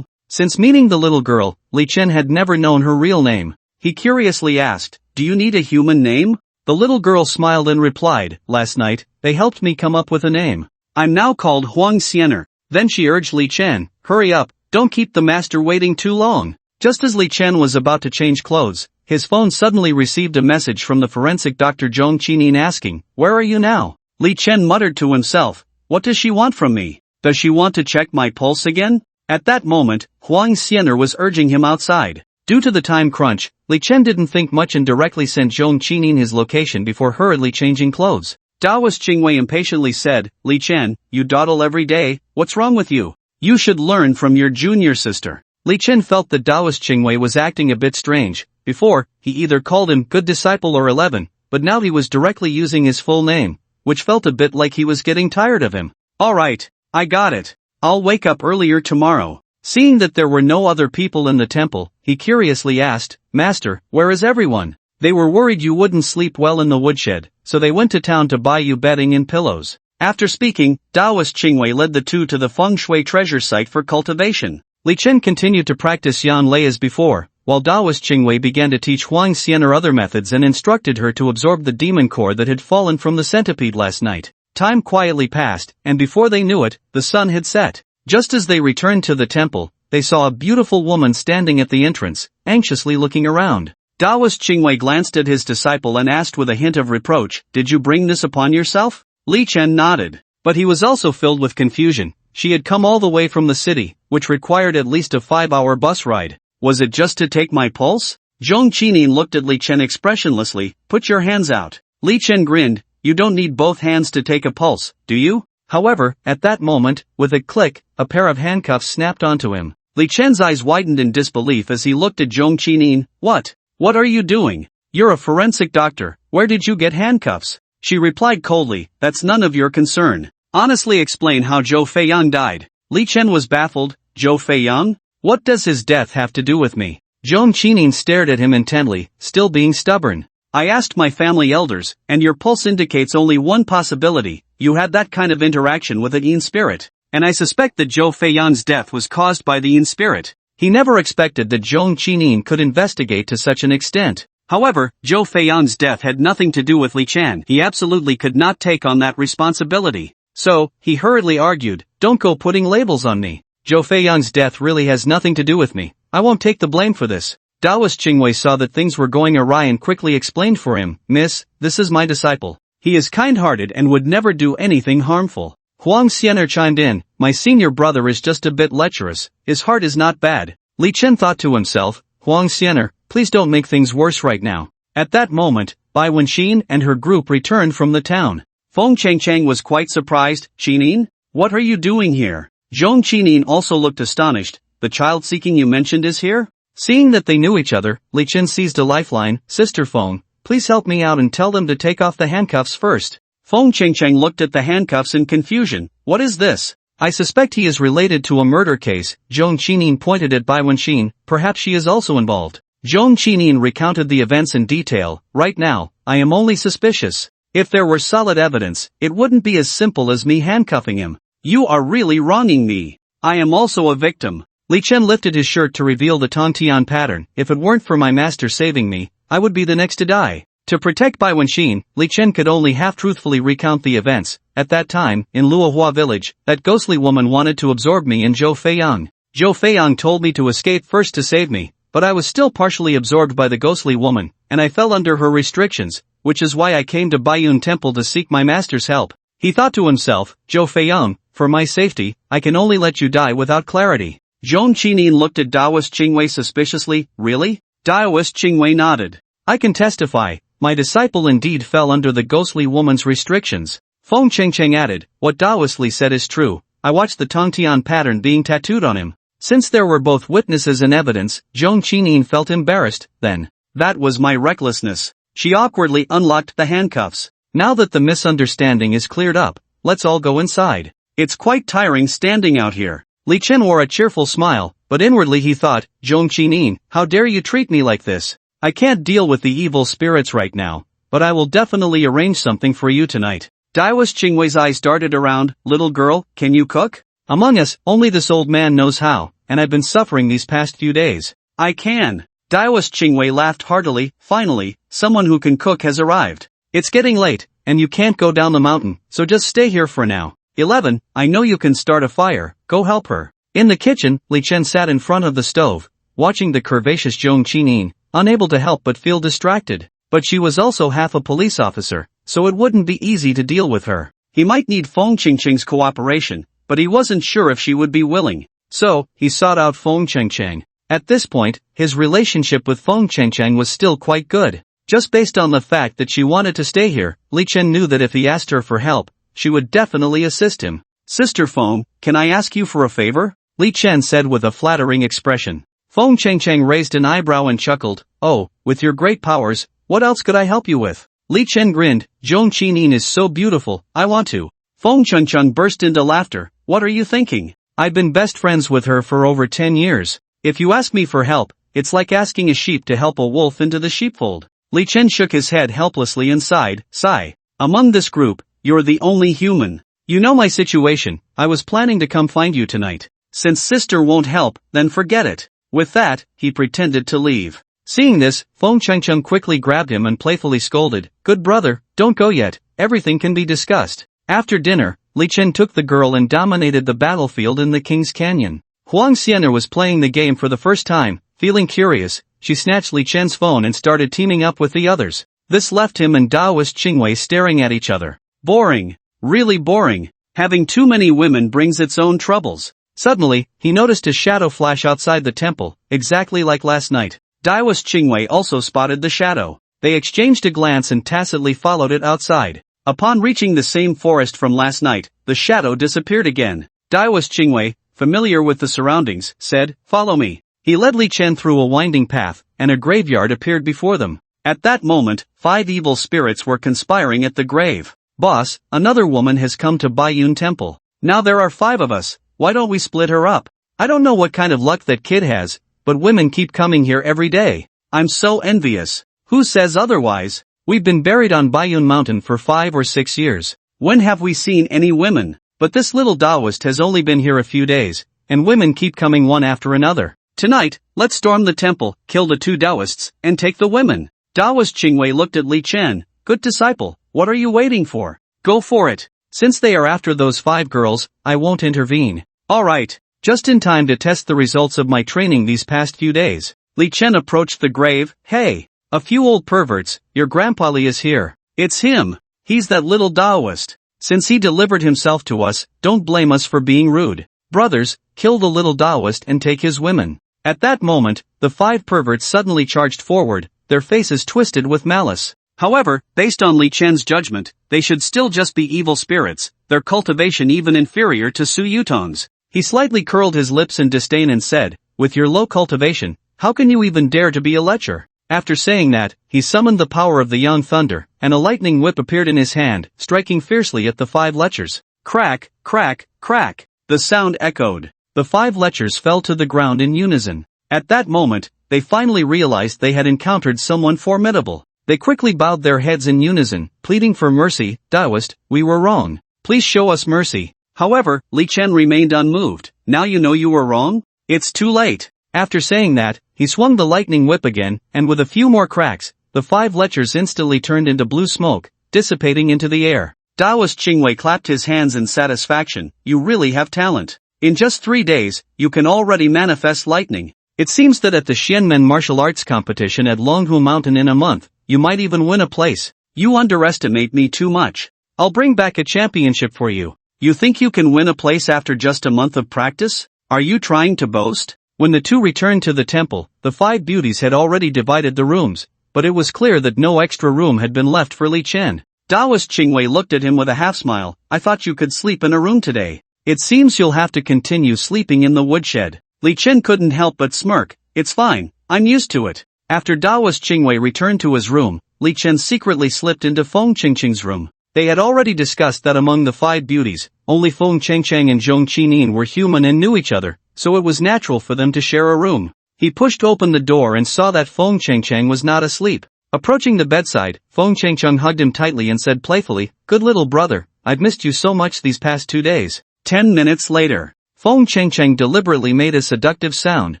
Since meeting the little girl, Li Chen had never known her real name. He curiously asked, do you need a human name? The little girl smiled and replied, last night, they helped me come up with a name. I'm now called Huang Xianer. Then she urged Li Chen, hurry up, don't keep the master waiting too long. Just as Li Chen was about to change clothes, his phone suddenly received a message from the forensic Dr. Zhong Qinin asking, where are you now? Li Chen muttered to himself, what does she want from me? Does she want to check my pulse again? At that moment, Huang Xianer was urging him outside. Due to the time crunch, Li Chen didn't think much and directly sent Zhong Qinin his location before hurriedly changing clothes. Daoist Qingwei impatiently said, Li Chen, you dawdle every day, what's wrong with you? You should learn from your junior sister. Li Chen felt that Daoist Qingwei was acting a bit strange. Before, he either called him good disciple or 11, but now he was directly using his full name, which felt a bit like he was getting tired of him. Alright, I got it. I'll wake up earlier tomorrow. Seeing that there were no other people in the temple, he curiously asked, Master, where is everyone? They were worried you wouldn't sleep well in the woodshed, so they went to town to buy you bedding and pillows. After speaking, Daoist Qingwei led the two to the feng shui treasure site for cultivation. Li Chen continued to practice Yan Lei as before, while Daoist Qingwei began to teach Huang Xianer other methods and instructed her to absorb the demon core that had fallen from the centipede last night. Time quietly passed, and before they knew it, the sun had set. Just as they returned to the temple, they saw a beautiful woman standing at the entrance, anxiously looking around. Daoist Qingwei glanced at his disciple and asked with a hint of reproach, did you bring this upon yourself? Li Chen nodded. But he was also filled with confusion. She had come all the way from the city, which required at least a 5-hour bus ride. Was it just to take my pulse? Zhong Qinin looked at Li Chen expressionlessly. Put your hands out. Li Chen grinned. You don't need both hands to take a pulse, do you? However, at that moment, with a click, a pair of handcuffs snapped onto him. Li Chen's eyes widened in disbelief as he looked at Zhong Qinin. What? What are you doing? You're a forensic doctor. Where did you get handcuffs? She replied coldly, that's none of your concern. Honestly explain how Zhou Feiyang died. Li Chen was baffled. Zhou Feiyang? What does his death have to do with me? Zhong Qinin stared at him intently, still being stubborn. I asked my family elders, and your pulse indicates only one possibility. You had that kind of interaction with a Yin spirit. and I suspect that Zhou Feiyan's death was caused by the in-spirit. He never expected that Zhong Qinin could investigate to such an extent. However, Zhou Feiyan's death had nothing to do with Li Chen. He absolutely could not take on that responsibility. So, he hurriedly argued, "Don't go putting labels on me. Zhou Feiyan's death really has nothing to do with me. I won't take the blame for this." Taoist Qingwei saw that things were going awry and quickly explained for him, "Miss, this is my disciple. He is kind-hearted and would never do anything harmful." Huang Xianer chimed in, "My senior brother is just a bit lecherous, his heart is not bad." Li Chen thought to himself, "Huang Xianer, please don't make things worse right now." At that moment, Bai Wenxin and her group returned from the town. Feng Changchang was quite surprised. "Qinin? What are you doing here?" Zhong Qinin also looked astonished. "The child seeking you mentioned is here?" Seeing that they knew each other, Li Chen seized a lifeline. "Sister Feng, please help me out and tell them to take off the handcuffs first." Feng Changchang looked at the handcuffs in confusion. "What is this? I suspect he is related to a murder case." Zhong Qinin pointed at Bai Wenxin. "Perhaps she is also involved." Zhong Qinin recounted the events in detail. "Right now, I am only suspicious. If there were solid evidence, it wouldn't be as simple as me handcuffing him. You are really wronging me. I am also a victim." Li Chen lifted his shirt to reveal the Tontian pattern. "If it weren't for my master saving me, I would be the next to die." To protect Bai Wenxin, Li Chen could only half-truthfully recount the events. "At that time, in Lua Village, that ghostly woman wanted to absorb me in Zhou Feiyang. Zhou Feiyang told me to escape first to save me, but I was still partially absorbed by the ghostly woman, and I fell under her restrictions, which is why I came to Bayun Temple to seek my master's help." He thought to himself, "Zhou Feiyang, for my safety, I can only let you die without clarity." Zhong Qinin looked at Taoist Qingwei suspiciously. "Really?" Taoist Qingwei nodded. "I can testify. My disciple indeed fell under the ghostly woman's restrictions." Feng Chengcheng added, "What Taoist Li said is true. I watched the Tongtian pattern being tattooed on him." Since there were both witnesses and evidence, Zhong Qinin felt embarrassed. "Then, that was my recklessness." She awkwardly unlocked the handcuffs. "Now that the misunderstanding is cleared up, let's all go inside. It's quite tiring standing out here." Li Chen wore a cheerful smile, but inwardly he thought, "Zhong Qinin, how dare you treat me like this? I can't deal with the evil spirits right now, but I will definitely arrange something for you tonight." Taoist Qingwei's eyes darted around. "Little girl, can you cook? Among us, only this old man knows how, and I've been suffering these past few days." "I can." Taoist Qingwei laughed heartily. "Finally, someone who can cook has arrived. It's getting late, and you can't go down the mountain, so just stay here for now. 11, I know you can start a fire, go help her." In the kitchen, Li Chen sat in front of the stove, watching the curvaceous Zhong Qinin, unable to help but feel distracted. But she was also half a police officer, so it wouldn't be easy to deal with her. He might need Feng Chengcheng's cooperation, but he wasn't sure if she would be willing. So, he sought out Feng Chengcheng. At this point, his relationship with Feng Chengcheng was still quite good. Just based on the fact that she wanted to stay here, Li Chen knew that if he asked her for help, she would definitely assist him. "Sister Feng, can I ask you for a favor?" Li Chen said with a flattering expression. Feng Chengcheng raised an eyebrow and chuckled. "Oh, with your great powers, what else could I help you with?" Li Chen grinned. "Zhong Qinin is so beautiful, I want to." Feng Chengcheng burst into laughter. "What are you thinking? I've been best friends with her for over 10 years. If you ask me for help, it's like asking a sheep to help a wolf into the sheepfold." Li Chen shook his head helplessly and sighed. "Sigh. Among this group, you're the only human. You know my situation. I was planning to come find you tonight. Since sister won't help, then forget it." With that, he pretended to leave. Seeing this, Feng Chengcheng quickly grabbed him and playfully scolded. "Good brother, don't go yet, everything can be discussed." After dinner, Li Chen took the girl and dominated the battlefield in the King's Canyon. Huang Xianer was playing the game for the first time. Feeling curious, she snatched Li Chen's phone and started teaming up with the others. This left him and Taoist Qingwei staring at each other. Boring. Really boring. Having too many women brings its own troubles. Suddenly, he noticed a shadow flash outside the temple, exactly like last night. Taoist Qingwei also spotted the shadow. They exchanged a glance and tacitly followed it outside. Upon reaching the same forest from last night, the shadow disappeared again. Taoist Qingwei, familiar with the surroundings, said, "Follow me." He led Li Chen through a winding path, and a graveyard appeared before them. At that moment, 5 evil spirits were conspiring at the grave. "Boss, another woman has come to Bayun Temple. Now there are 5 of us. Why don't we split her up? I don't know what kind of luck that kid has, but women keep coming here every day. I'm so envious. Who says otherwise? We've been buried on Bayun Mountain for 5 or 6 years. When have we seen any women?" But this little Taoist has only been here a few days, and women keep coming one after another. Tonight, let's storm the temple, kill the 2 Taoists, and take the women. Taoist Qingwei looked at Li Chen. Good disciple, what are you waiting for? Go for it. Since they are after those 5 girls, I won't intervene. Alright, just in time to test the results of my training these past few days. Li Chen approached the grave. Hey, a few old perverts, your grandpa Li is here. It's him. He's that little Taoist. Since he delivered himself to us, don't blame us for being rude. Brothers, kill the little Taoist and take his women. At that moment, the 5 perverts suddenly charged forward, their faces twisted with malice. However, based on Li Chen's judgment, they should still just be evil spirits, their cultivation even inferior to Su Yutong's. He slightly curled his lips in disdain and said, with your low cultivation, how can you even dare to be a lecher? After saying that, he summoned the power of the young thunder, and a lightning whip appeared in his hand, striking fiercely at the 5 lechers. Crack, crack, crack. The sound echoed. The 5 lechers fell to the ground in unison. At that moment, they finally realized they had encountered someone formidable. They quickly bowed their heads in unison, pleading for mercy. Taoist, we were wrong. Please show us mercy. However, Li Chen remained unmoved. Now you know you were wrong? It's too late. After saying that, he swung the lightning whip again, and with a few more cracks, the 5 lechers instantly turned into blue smoke, dissipating into the air. Taoist Qingwei clapped his hands in satisfaction. You really have talent. In just 3 days, you can already manifest lightning. It seems that at the Xianmen martial arts competition at Longhu Mountain in a month, you might even win a place. You underestimate me too much. I'll bring back a championship for you. You think you can win a place after just a month of practice? Are you trying to boast? When the 2 returned to the temple, the 5 beauties had already divided the rooms, but it was clear that no extra room had been left for Li Chen. Taoist Qingwei looked at him with a half-smile. I thought you could sleep in a room today. It seems you'll have to continue sleeping in the woodshed. Li Chen couldn't help but smirk. It's fine, I'm used to it. After Taoist Qingwei returned to his room, Li Chen secretly slipped into Feng Qingqing's room. They had already discussed that among the 5 beauties, only Feng Qingqing and Zhong Qinin were human and knew each other, so it was natural for them to share a room. He pushed open the door and saw that Feng Qingqing was not asleep. Approaching the bedside, Feng Qingqing hugged him tightly and said playfully, good little brother, I've missed you so much these past 2 days. 10 minutes later, Feng Qingqing deliberately made a seductive sound,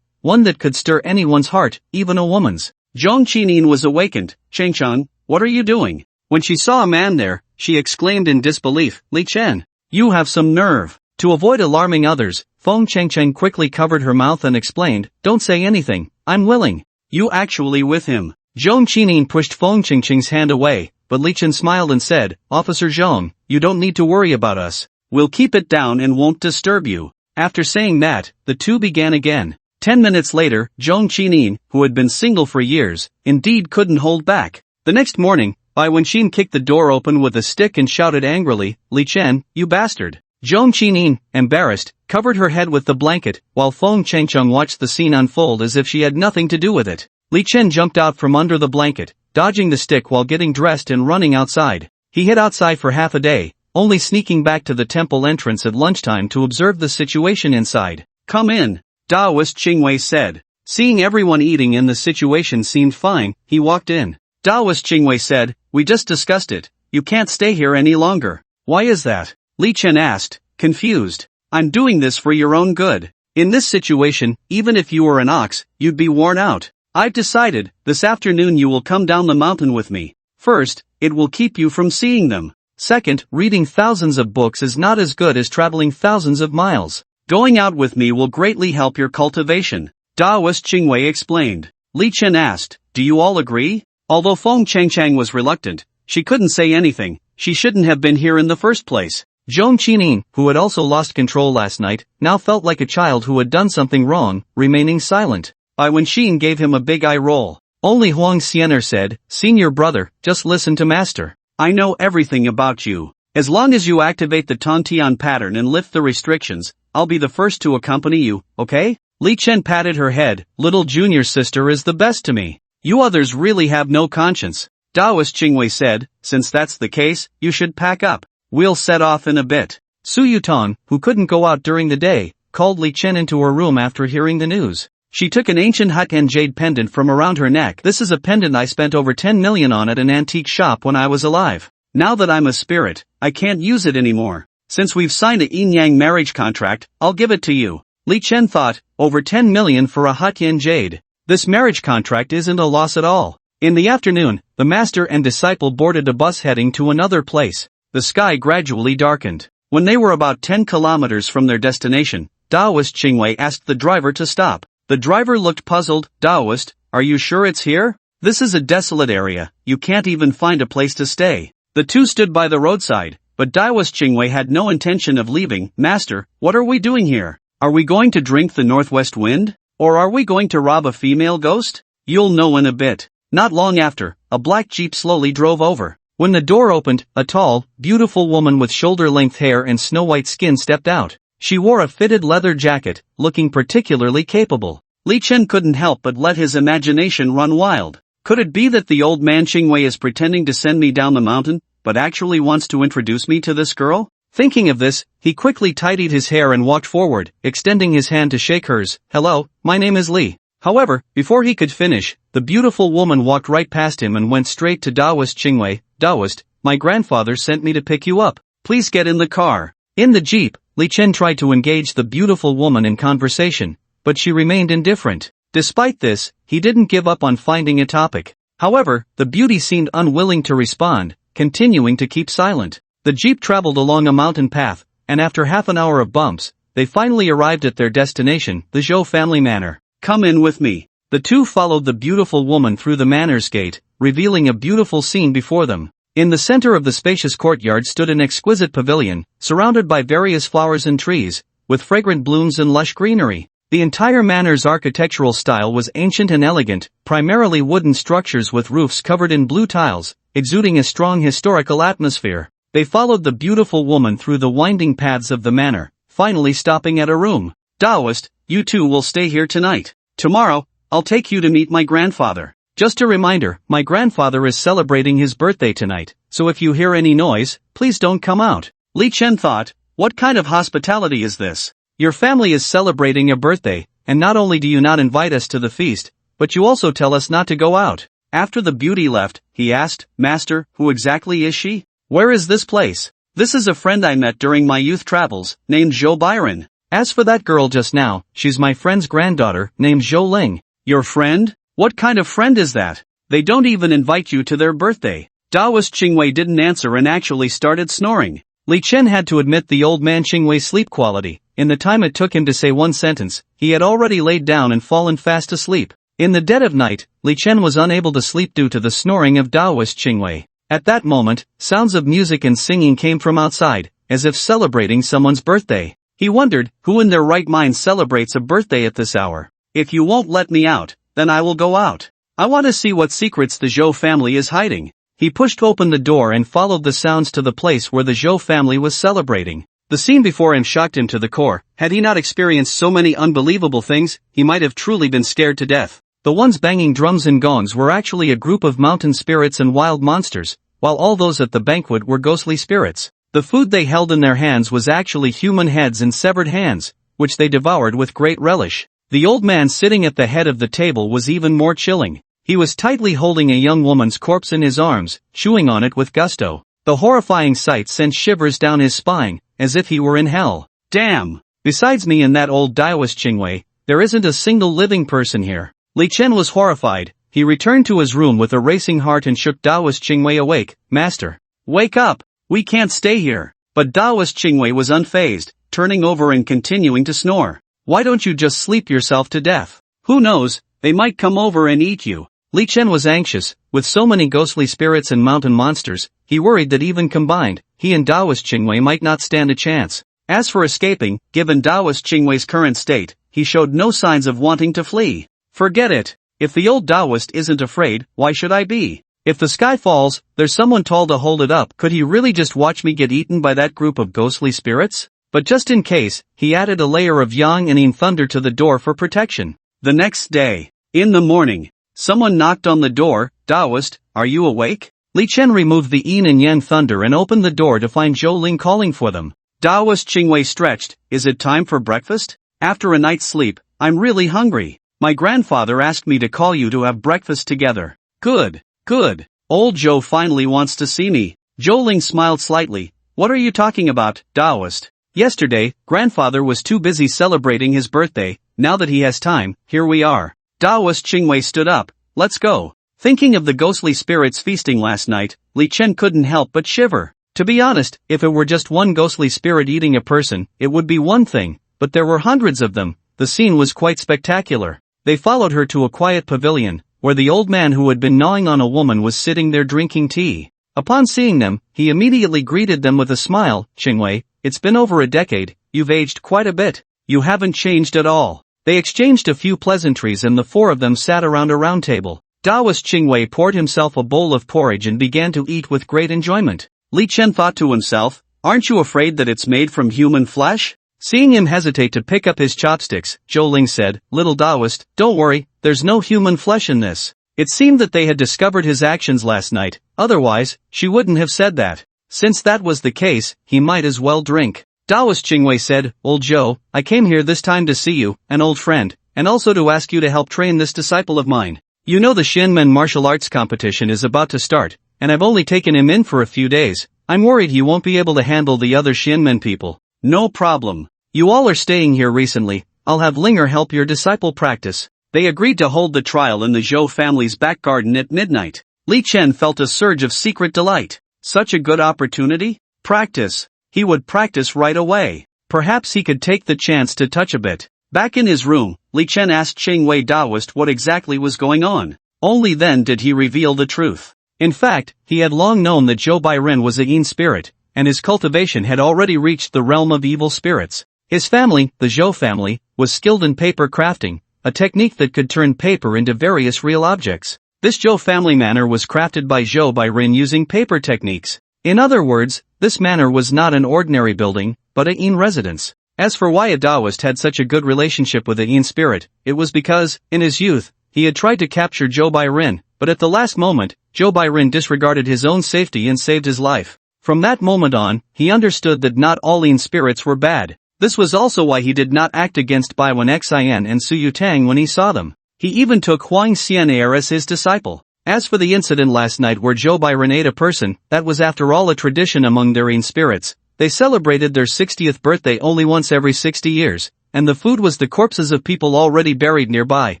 one that could stir anyone's heart, even a woman's. Zhong Qinin was awakened. Qingqing, what are you doing? When she saw a man there, she exclaimed in disbelief, Li Chen, you have some nerve. To avoid alarming others, Feng Qingqing quickly covered her mouth and explained, don't say anything, I'm willing. You actually with him. Zhong Qinin pushed Feng Qingqing's hand away, but Li Chen smiled and said, Officer Zhong, you don't need to worry about us. We'll keep it down and won't disturb you. After saying that, the 2 began again. 10 minutes later, Zhong Qinin, who had been single for years, indeed couldn't hold back. The next morning, Bai Wenxin kicked the door open with a stick and shouted angrily, Li Chen, you bastard. Zhong Qinin, embarrassed, covered her head with the blanket, while Feng Qingqing watched the scene unfold as if she had nothing to do with it. Li Chen jumped out from under the blanket, dodging the stick while getting dressed and running outside. He hid outside for half a day, only sneaking back to the temple entrance at lunchtime to observe the situation inside. Come in, Taoist Qingwei said. Seeing everyone eating and the situation seemed fine, he walked in. Taoist Qingwei said, we just discussed it, you can't stay here any longer. Why is that? Li Chen asked, confused. I'm doing this for your own good. In this situation, even if you were an ox, you'd be worn out. I've decided, this afternoon you will come down the mountain with me. First, it will keep you from seeing them. Second, reading thousands of books is not as good as traveling thousands of miles. Going out with me will greatly help your cultivation. Taoist Qingwei explained. Li Chen asked, do you all agree? Although Feng Qingqing was reluctant, she couldn't say anything. She shouldn't have been here in the first place. Zhong Qinin, who had also lost control last night, now felt like a child who had done something wrong, remaining silent. Bai Wenxin gave him a big eye roll. Only Huang Xianer said, senior brother, just listen to master. I know everything about you. As long as you activate the Tontian pattern and lift the restrictions, I'll be the first to accompany you, okay? Li Chen patted her head, little junior sister is the best to me. You others really have no conscience. Taoist Qingwei said, since that's the case, you should pack up. We'll set off in a bit. Su Yutong, who couldn't go out during the day, called Li Chen into her room after hearing the news. She took an ancient Hutten jade pendant from around her neck. This is a pendant I spent over 10 million on at an antique shop when I was alive. Now that I'm a spirit, I can't use it anymore. Since we've signed a yin-yang marriage contract, I'll give it to you. Li Chen thought, over 10 million for a Hutyin jade. This marriage contract isn't a loss at all. In the afternoon, the master and disciple boarded a bus heading to another place. The sky gradually darkened. When they were about 10 kilometers from their destination, Taoist Qingwei asked the driver to stop. The driver looked puzzled. Taoist, are you sure it's here? This is a desolate area, you can't even find a place to stay. The two stood by the roadside, but Taoist Qingwei had no intention of leaving. Master, what are we doing here? Are we going to drink the northwest wind? Or are we going to rob a female ghost? You'll know in a bit. Not long after, a black jeep slowly drove over. When the door opened, a tall, beautiful woman with shoulder-length hair and snow-white skin stepped out. She wore a fitted leather jacket, looking particularly capable. Li Chen couldn't help but let his imagination run wild. Could it be that the old man Qingwei is pretending to send me down the mountain, but actually wants to introduce me to this girl? Thinking of this, he quickly tidied his hair and walked forward, extending his hand to shake hers. Hello, my name is Li. However, before he could finish, the beautiful woman walked right past him and went straight to Taoist Qingwei. Taoist, my grandfather sent me to pick you up. Please get in the car. In the jeep, Li Chen tried to engage the beautiful woman in conversation, but she remained indifferent. Despite this, he didn't give up on finding a topic. However, the beauty seemed unwilling to respond, continuing to keep silent. The jeep traveled along a mountain path, and after half an hour of bumps, they finally arrived at their destination, the Zhou family manor. Come in with me. The two followed the beautiful woman through the manor's gate, revealing a beautiful scene before them. In the center of the spacious courtyard stood an exquisite pavilion, surrounded by various flowers and trees, with fragrant blooms and lush greenery. The entire manor's architectural style was ancient and elegant, primarily wooden structures with roofs covered in blue tiles, exuding a strong historical atmosphere. They followed the beautiful woman through the winding paths of the manor, finally stopping at a room. Taoist, you two will stay here tonight. Tomorrow, I'll take you to meet my grandfather. Just a reminder, my grandfather is celebrating his birthday tonight, so if you hear any noise, please don't come out. Li Chen thought, what kind of hospitality is this? Your family is celebrating a birthday, and not only do you not invite us to the feast, but you also tell us not to go out. After the beauty left, he asked, Master, who exactly is she? Where is this place? This is a friend I met during my youth travels, named Zhou Byron. As for that girl just now, she's my friend's granddaughter, named Zhou Ling. Your friend? What kind of friend is that? They don't even invite you to their birthday. Taoist Qingwei didn't answer and actually started snoring. Li Chen had to admit the old man Qingwei's sleep quality. In the time it took him to say one sentence, he had already laid down and fallen fast asleep. In the dead of night, Li Chen was unable to sleep due to the snoring of Taoist Qingwei. At that moment, sounds of music and singing came from outside, as if celebrating someone's birthday. He wondered, who in their right mind celebrates a birthday at this hour? If you won't let me out, then I will go out. I want to see what secrets the Zhou family is hiding. He pushed open the door and followed the sounds to the place where the Zhou family was celebrating. The scene before him shocked him to the core. Had he not experienced so many unbelievable things, he might have truly been scared to death. The ones banging drums and gongs were actually a group of mountain spirits and wild monsters, while all those at the banquet were ghostly spirits. The food they held in their hands was actually human heads and severed hands, which they devoured with great relish. The old man sitting at the head of the table was even more chilling. He was tightly holding a young woman's corpse in his arms, chewing on it with gusto. The horrifying sight sent shivers down his spine, as if he were in hell. Damn! Besides me and that old Taoist Qingwei, there isn't a single living person here. Li Chen was horrified. He returned to his room with a racing heart and shook Taoist Qingwei awake. Master, wake up! We can't stay here. But Taoist Qingwei was unfazed, turning over and continuing to snore. Why don't you just sleep yourself to death? Who knows, they might come over and eat you. Li Chen was anxious. With so many ghostly spirits and mountain monsters, he worried that even combined, he and Taoist Qingwei might not stand a chance. As for escaping, given Taoist Qingwei's current state, he showed no signs of wanting to flee. Forget it. If the old Taoist isn't afraid, why should I be? If the sky falls, there's someone tall to hold it up. Could he really just watch me get eaten by that group of ghostly spirits? But just in case, he added a layer of yang and yin thunder to the door for protection. The next day, in the morning, someone knocked on the door. Taoist, are you awake? Li Chen removed the yin and yang thunder and opened the door to find Zhou Ling calling for them. Taoist Qingwei stretched. Is it time for breakfast? After a night's sleep, I'm really hungry. My grandfather asked me to call you to have breakfast together. Good, good. Old Zhou finally wants to see me. Zhou Ling smiled slightly. What are you talking about, Taoist? Yesterday, grandfather was too busy celebrating his birthday. Now that he has time, here we are. Taoist Qingwei stood up. Let's go. Thinking of the ghostly spirits feasting last night, Li Chen couldn't help but shiver. To be honest, if it were just one ghostly spirit eating a person, it would be one thing, but there were hundreds of them. The scene was quite spectacular. They followed her to a quiet pavilion, where the old man who had been gnawing on a woman was sitting there drinking tea. Upon seeing them, he immediately greeted them with a smile. Qingwei, it's been over a decade, you've aged quite a bit. You haven't changed at all. They exchanged a few pleasantries and the four of them sat around a round table. Taoist Qingwei poured himself a bowl of porridge and began to eat with great enjoyment. Li Chen thought to himself, aren't you afraid that it's made from human flesh? Seeing him hesitate to pick up his chopsticks, Zhou Ling said, Little Taoist, don't worry, there's no human flesh in this. It seemed that they had discovered his actions last night, otherwise, she wouldn't have said that. Since that was the case, he might as well drink. Taoist Qingwei said, Old Zhou, I came here this time to see you, an old friend, and also to ask you to help train this disciple of mine. You know the Xianmen martial arts competition is about to start, and I've only taken him in for a few days. I'm worried he won't be able to handle the other Xianmen people. No problem. You all are staying here recently, I'll have Linger help your disciple practice. They agreed to hold the trial in the Zhou family's back garden at midnight. Li Chen felt a surge of secret delight. Such a good opportunity? Practice. He would practice right away. Perhaps he could take the chance to touch a bit. Back in his room, Li Chen asked Qingwei Taoist what exactly was going on. Only then did he reveal the truth. In fact, he had long known that Zhou Bairen was a yin spirit, and his cultivation had already reached the realm of evil spirits. His family, the Zhou family, was skilled in paper crafting, a technique that could turn paper into various real objects. This Zhou family manor was crafted by Zhou Bairen using paper techniques. In other words, this manor was not an ordinary building, but a yin residence. As for why a Taoist had such a good relationship with a yin spirit, it was because, in his youth, he had tried to capture Zhou Bairen, but at the last moment, Zhou Bairen disregarded his own safety and saved his life. From that moment on, he understood that not all yin spirits were bad. This was also why he did not act against Bayun Xian and Su Yutang when he saw them. He even took Huang Xianaer as his disciple. As for the incident last night where Zhou Bairen ate a person, that was after all a tradition among their yin spirits. They celebrated their 60th birthday only once every 60 years, and the food was the corpses of people already buried nearby,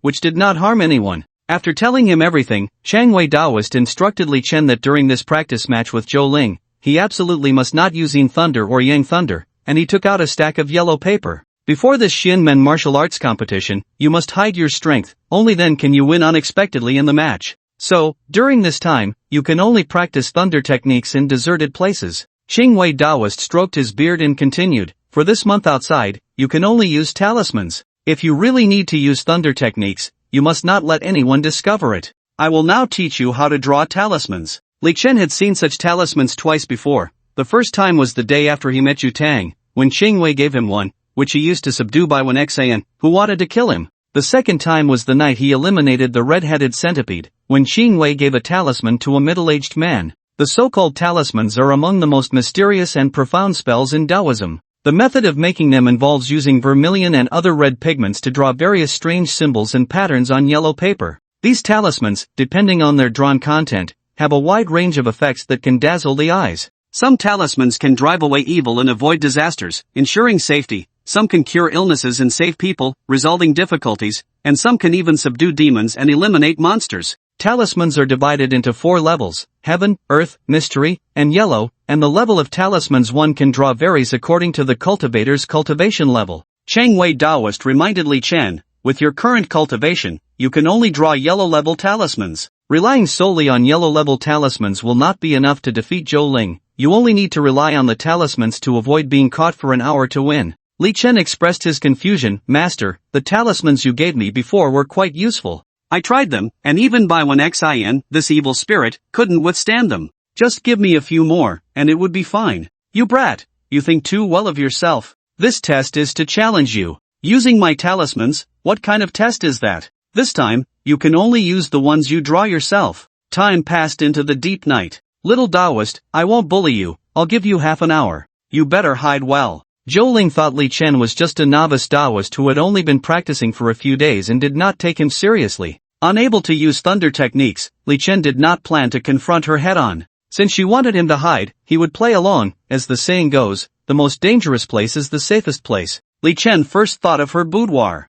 which did not harm anyone. After telling him everything, Qingwei Taoist instructed Li Chen that during this practice match with Zhou Ling, he absolutely must not use yin thunder or yang thunder, and he took out a stack of yellow paper. Before this Xianmen martial arts competition, you must hide your strength, only then can you win unexpectedly in the match. So, during this time, you can only practice thunder techniques in deserted places. Qingwei Taoist stroked his beard and continued, for this month outside, you can only use talismans. If you really need to use thunder techniques, you must not let anyone discover it. I will now teach you how to draw talismans. Li Chen had seen such talismans twice before. The first time was the day after he met Yutang, when Qingwei gave him one, which he used to subdue Bayun Xian, who wanted to kill him. The second time was the night he eliminated the red-headed centipede, when Qingwei gave a talisman to a middle-aged man. The so-called talismans are among the most mysterious and profound spells in Taoism. The method of making them involves using vermilion and other red pigments to draw various strange symbols and patterns on yellow paper. These talismans, depending on their drawn content, have a wide range of effects that can dazzle the eyes. Some talismans can drive away evil and avoid disasters, ensuring safety. Some can cure illnesses and save people, resolving difficulties, and some can even subdue demons and eliminate monsters. Talismans are divided into 4 levels: heaven, earth, mystery, and yellow, and the level of talismans one can draw varies according to the cultivator's cultivation level. Qingwei Taoist reminded Li Chen, with your current cultivation, you can only draw yellow-level talismans. Relying solely on yellow-level talismans will not be enough to defeat Zhou Ling. You only need to rely on the talismans to avoid being caught for an hour to win. Li Chen expressed his confusion. Master, the talismans you gave me before were quite useful. I tried them, and even Bayun Xian, this evil spirit, couldn't withstand them. Just give me a few more, and it would be fine. You brat, you think too well of yourself. This test is to challenge you. Using my talismans, what kind of test is that? This time, you can only use the ones you draw yourself. Time passed into the deep night. Little Taoist, I won't bully you, I'll give you half an hour. You better hide well. Zhou Ling thought Li Chen was just a novice Taoist who had only been practicing for a few days and did not take him seriously. Unable to use thunder techniques, Li Chen did not plan to confront her head-on. Since she wanted him to hide, he would play along. As the saying goes, the most dangerous place is the safest place. Li Chen first thought of her boudoir.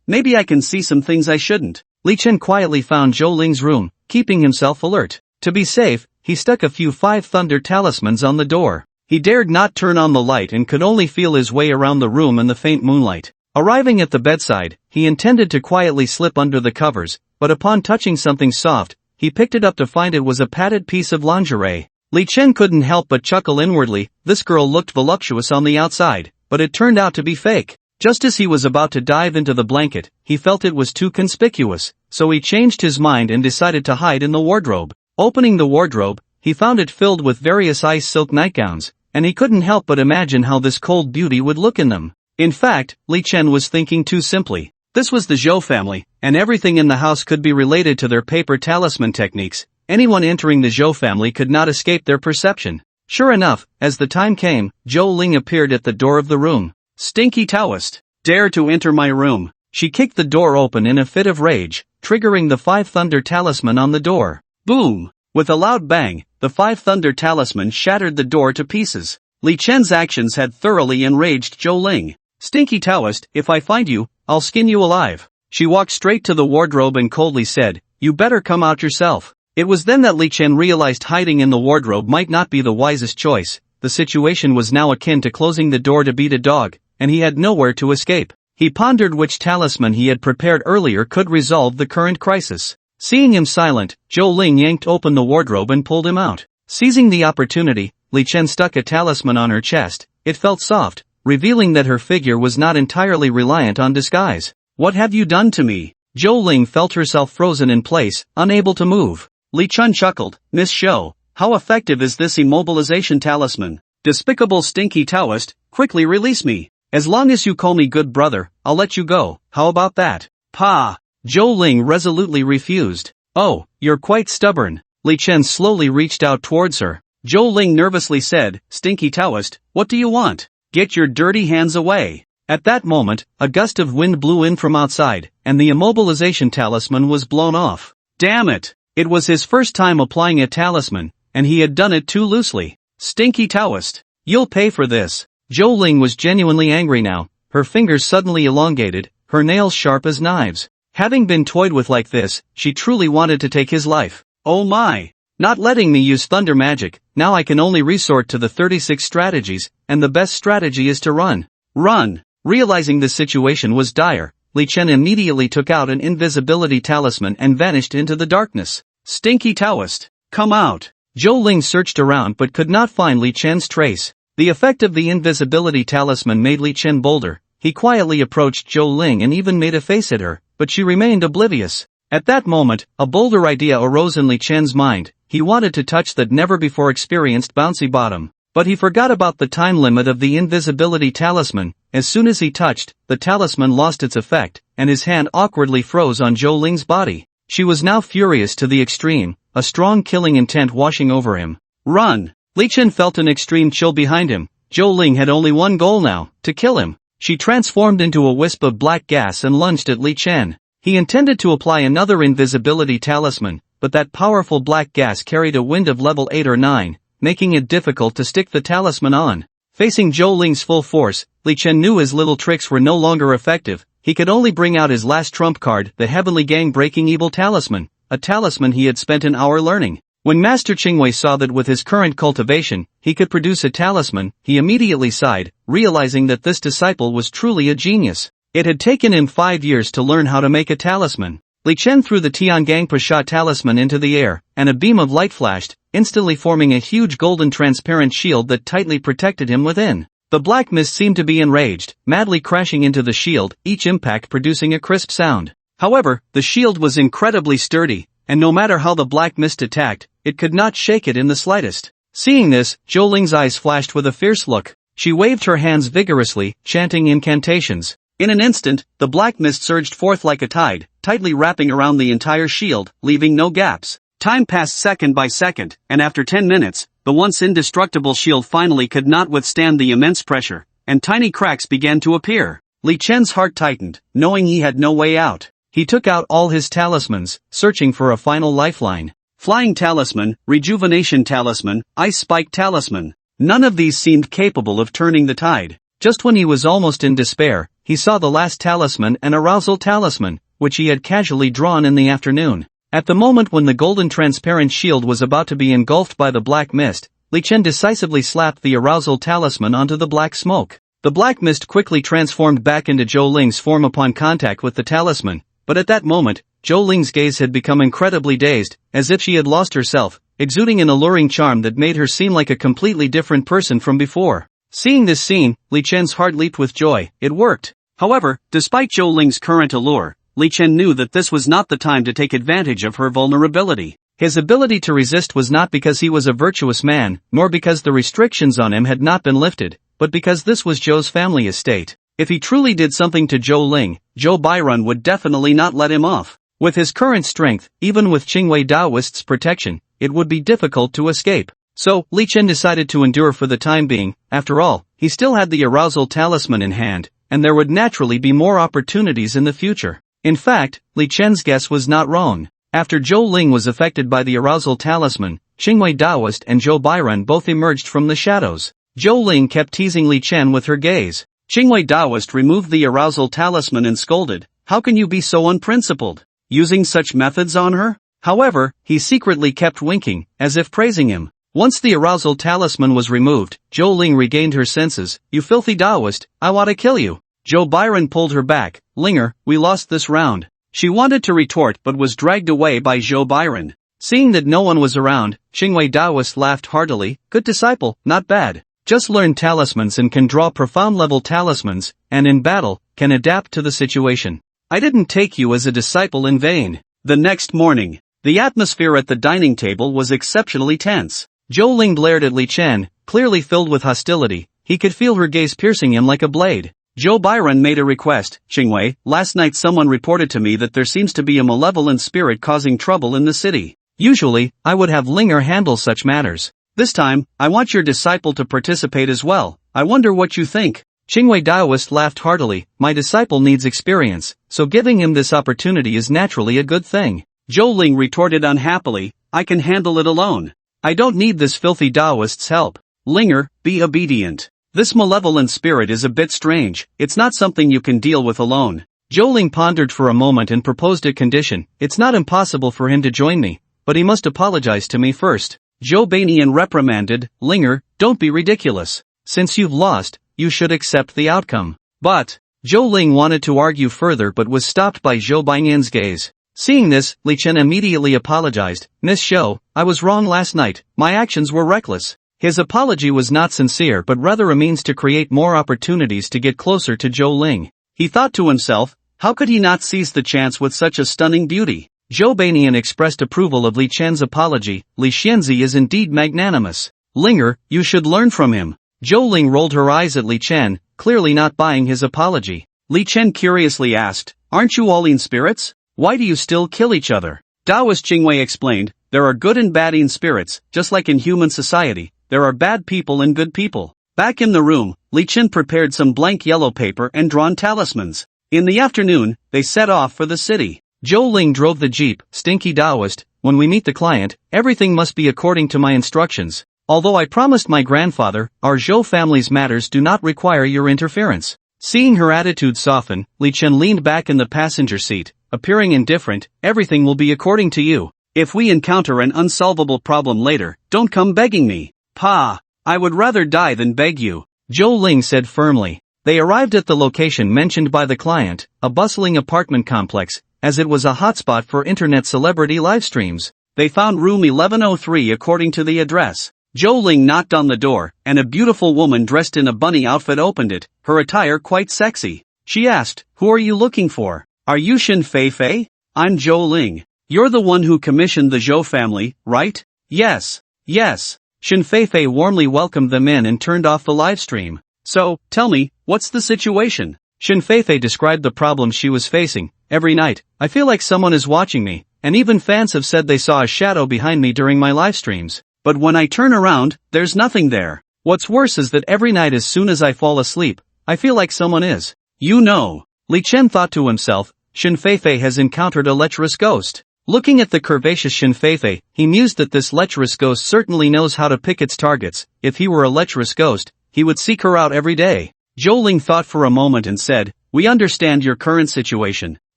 Maybe I can see some things I shouldn't. Li Chen quietly found Zhou Ling's room, keeping himself alert. To be safe, he stuck a few Five Thunder talismans on the door. He dared not turn on the light and could only feel his way around the room in the faint moonlight. Arriving at the bedside, he intended to quietly slip under the covers, but upon touching something soft, he picked it up to find it was a padded piece of lingerie. Li Chen couldn't help but chuckle inwardly. This girl looked voluptuous on the outside, but it turned out to be fake. Just as he was about to dive into the blanket, he felt it was too conspicuous, so he changed his mind and decided to hide in the wardrobe. Opening the wardrobe, he found it filled with various ice silk nightgowns, and he couldn't help but imagine how this cold beauty would look in them. In fact, Li Chen was thinking too simply. This was the Zhou family, and everything in the house could be related to their paper talisman techniques. Anyone entering the Zhou family could not escape their perception. Sure enough, as the time came, Zhou Ling appeared at the door of the room. Stinky Taoist, dare to enter my room. She kicked the door open in a fit of rage, triggering the Five Thunder talisman on the door. Boom! With a loud bang, the Five Thunder talisman shattered the door to pieces. Li Chen's actions had thoroughly enraged Zhou Ling. Stinky Taoist, if I find you, I'll skin you alive. She walked straight to the wardrobe and coldly said, you better come out yourself. It was then that Li Chen realized hiding in the wardrobe might not be the wisest choice. The situation was now akin to closing the door to beat a dog, and he had nowhere to escape. He pondered which talisman he had prepared earlier could resolve the current crisis. Seeing him silent, Zhou Ling yanked open the wardrobe and pulled him out. Seizing the opportunity, Li Chen stuck a talisman on her chest. It felt soft, revealing that her figure was not entirely reliant on disguise. What have you done to me? Zhou Ling felt herself frozen in place, unable to move. Li Chen chuckled, Miss Shou, how effective is this immobilization talisman? Despicable Stinky Taoist, quickly release me. As long as you call me good brother, I'll let you go. How about that? Pa! Zhou Ling resolutely refused. Oh, you're quite stubborn. Li Chen slowly reached out towards her. Zhou Ling nervously said, Stinky Taoist, what do you want? Get your dirty hands away. At that moment, a gust of wind blew in from outside, and the immobilization talisman was blown off. Damn it! It was his first time applying a talisman, and he had done it too loosely. Stinky Taoist, you'll pay for this. Zhou Ling was genuinely angry now, her fingers suddenly elongated, her nails sharp as knives. Having been toyed with like this, she truly wanted to take his life. Oh my! Not letting me use thunder magic, now I can only resort to the 36 strategies, and the best strategy is to run. Run! Realizing the situation was dire, Li Chen immediately took out an invisibility talisman and vanished into the darkness. Stinky Taoist, come out! Zhou Ling searched around but could not find Li Chen's trace. The effect of the invisibility talisman made Li Chen bolder. He quietly approached Zhou Ling and even made a face at her, but she remained oblivious. At that moment, a bolder idea arose in Li Chen's mind. He wanted to touch that never-before-experienced bouncy bottom. But he forgot about the time limit of the invisibility talisman. As soon as he touched, the talisman lost its effect, and his hand awkwardly froze on Zhou Ling's body. She was now furious to the extreme, a strong killing intent washing over him. Run! Li Chen felt an extreme chill behind him. Zhou Ling had only one goal now, to kill him. She transformed into a wisp of black gas and lunged at Li Chen. He intended to apply another invisibility talisman, but that powerful black gas carried a wind of level 8 or 9, making it difficult to stick the talisman on. Facing Zhou Ling's full force, Li Chen knew his little tricks were no longer effective. He could only bring out his last trump card, the Heavenly Gang-breaking Evil Talisman, a talisman he had spent an hour learning. When Master Qingwei saw that with his current cultivation, he could produce a talisman, he immediately sighed, realizing that this disciple was truly a genius. It had taken him 5 years to learn how to make a talisman. Li Chen threw the Tiangang Pasha talisman into the air, and a beam of light flashed, instantly forming a huge golden transparent shield that tightly protected him within. The black mist seemed to be enraged, madly crashing into the shield, each impact producing a crisp sound. However, the shield was incredibly sturdy, and no matter how the black mist attacked, it could not shake it in the slightest. Seeing this, Zhou Ling's eyes flashed with a fierce look. She waved her hands vigorously, chanting incantations. In an instant, the black mist surged forth like a tide, tightly wrapping around the entire shield, leaving no gaps. Time passed second by second, and after 10 minutes, the once indestructible shield finally could not withstand the immense pressure, and tiny cracks began to appear. Li Chen's heart tightened, knowing he had no way out. He took out all his talismans, searching for a final lifeline. Flying Talisman, Rejuvenation Talisman, Ice Spike Talisman. None of these seemed capable of turning the tide. Just when he was almost in despair, he saw the last talisman, an Arousal Talisman, which he had casually drawn in the afternoon. At the moment when the golden transparent shield was about to be engulfed by the black mist, Li Chen decisively slapped the Arousal Talisman onto the black smoke. The black mist quickly transformed back into Zhou Ling's form upon contact with the talisman, but at that moment, Zhou Ling's gaze had become incredibly dazed, as if she had lost herself, exuding an alluring charm that made her seem like a completely different person from before. Seeing this scene, Li Chen's heart leaped with joy. It worked. However, despite Zhou Ling's current allure, Li Chen knew that this was not the time to take advantage of her vulnerability. His ability to resist was not because he was a virtuous man, nor because the restrictions on him had not been lifted, but because this was Zhou's family estate. If he truly did something to Zhou Ling, Zhou Bairan would definitely not let him off. With his current strength, even with Qingwei Daoist's protection, it would be difficult to escape. So, Li Chen decided to endure for the time being. After all, he still had the Arousal Talisman in hand, and there would naturally be more opportunities in the future. In fact, Li Chen's guess was not wrong. After Zhou Ling was affected by the Arousal Talisman, Qingwei Daoist and Zhou Bairan both emerged from the shadows. Zhou Ling kept teasing Li Chen with her gaze. Qingwei Daoist removed the Arousal Talisman and scolded, "How can you be so unprincipled? Using such methods on her?" However, he secretly kept winking, as if praising him. Once the Arousal Talisman was removed, Zhou Ling regained her senses. "You filthy Daoist, I want to kill you." Zhou Bairan pulled her back. "Linger, we lost this round." She wanted to retort but was dragged away by Zhou Bairan. Seeing that no one was around, Qingwei Daoist laughed heartily. "Good disciple, not bad. Just learned talismans and can draw profound-level talismans, and in battle, can adapt to the situation. I didn't take you as a disciple in vain." The next morning, the atmosphere at the dining table was exceptionally tense. Zhou Ling glared at Li Chen, clearly filled with hostility. He could feel her gaze piercing him like a blade. Zhou Bairan made a request. "Qingwei, last night someone reported to me that there seems to be a malevolent spirit causing trouble in the city. Usually, I would have Linger handle such matters. This time, I want your disciple to participate as well. I wonder what you think." Qingwei Daoist laughed heartily. "My disciple needs experience, so giving him this opportunity is naturally a good thing." Zhou Ling retorted unhappily, "I can handle it alone. I don't need this filthy Daoist's help. Linger, be obedient. This malevolent spirit is a bit strange, it's not something you can deal with alone." Zhou Ling pondered for a moment and proposed a condition. "It's not impossible for him to join me, but he must apologize to me first." Zhou Bairan reprimanded, "Linger, don't be ridiculous. Since you've lost, you should accept the outcome." But Zhou Ling wanted to argue further but was stopped by Zhou Bairan's gaze. Seeing this, Li Chen immediately apologized. "Miss Zhou, I was wrong last night, my actions were reckless." His apology was not sincere but rather a means to create more opportunities to get closer to Zhou Ling. He thought to himself, how could he not seize the chance with such a stunning beauty? Zhou Bairan expressed approval of Li Chen's apology. "Li Xianzi is indeed magnanimous. Linger, you should learn from him." Zhou Ling rolled her eyes at Li Chen, clearly not buying his apology. Li Chen curiously asked, "Aren't you all in spirits? Why do you still kill each other?" Daoist Qingwei explained, "There are good and bad in spirits, just like in human society. There are bad people and good people." Back in the room, Li Chen prepared some blank yellow paper and drawn talismans. In the afternoon, they set off for the city. Zhou Ling drove the jeep. "Stinky Daoist, when we meet the client, everything must be according to my instructions. Although I promised my grandfather, our Zhou family's matters do not require your interference." Seeing her attitude soften, Li Chen leaned back in the passenger seat, appearing indifferent. "Everything will be according to you. If we encounter an unsolvable problem later, don't come begging me." "Pa, I would rather die than beg you," Zhou Ling said firmly. They arrived at the location mentioned by the client, a bustling apartment complex, as it was a hotspot for internet celebrity livestreams. They found room 1103 according to the address. Zhou Ling knocked on the door, and a beautiful woman dressed in a bunny outfit opened it, her attire quite sexy. She asked, "Who are you looking for? Are you Xin Feifei?" "I'm Zhou Ling. You're the one who commissioned the Zhou family, right?" "Yes. Yes." Xin Feifei warmly welcomed them in and turned off the livestream. "So, tell me, what's the situation?" Xin Feifei described the problem she was facing. "Every night, I feel like someone is watching me, and even fans have said they saw a shadow behind me during my livestreams. But when I turn around, there's nothing there. What's worse is that every night as soon as I fall asleep, I feel like someone is. You know." Li Chen thought to himself, Xin Feifei has encountered a lecherous ghost. Looking at the curvaceous Shinfeifei, he mused that this lecherous ghost certainly knows how to pick its targets. If he were a lecherous ghost, he would seek her out every day. Zhou Ling thought for a moment and said, "We understand your current situation.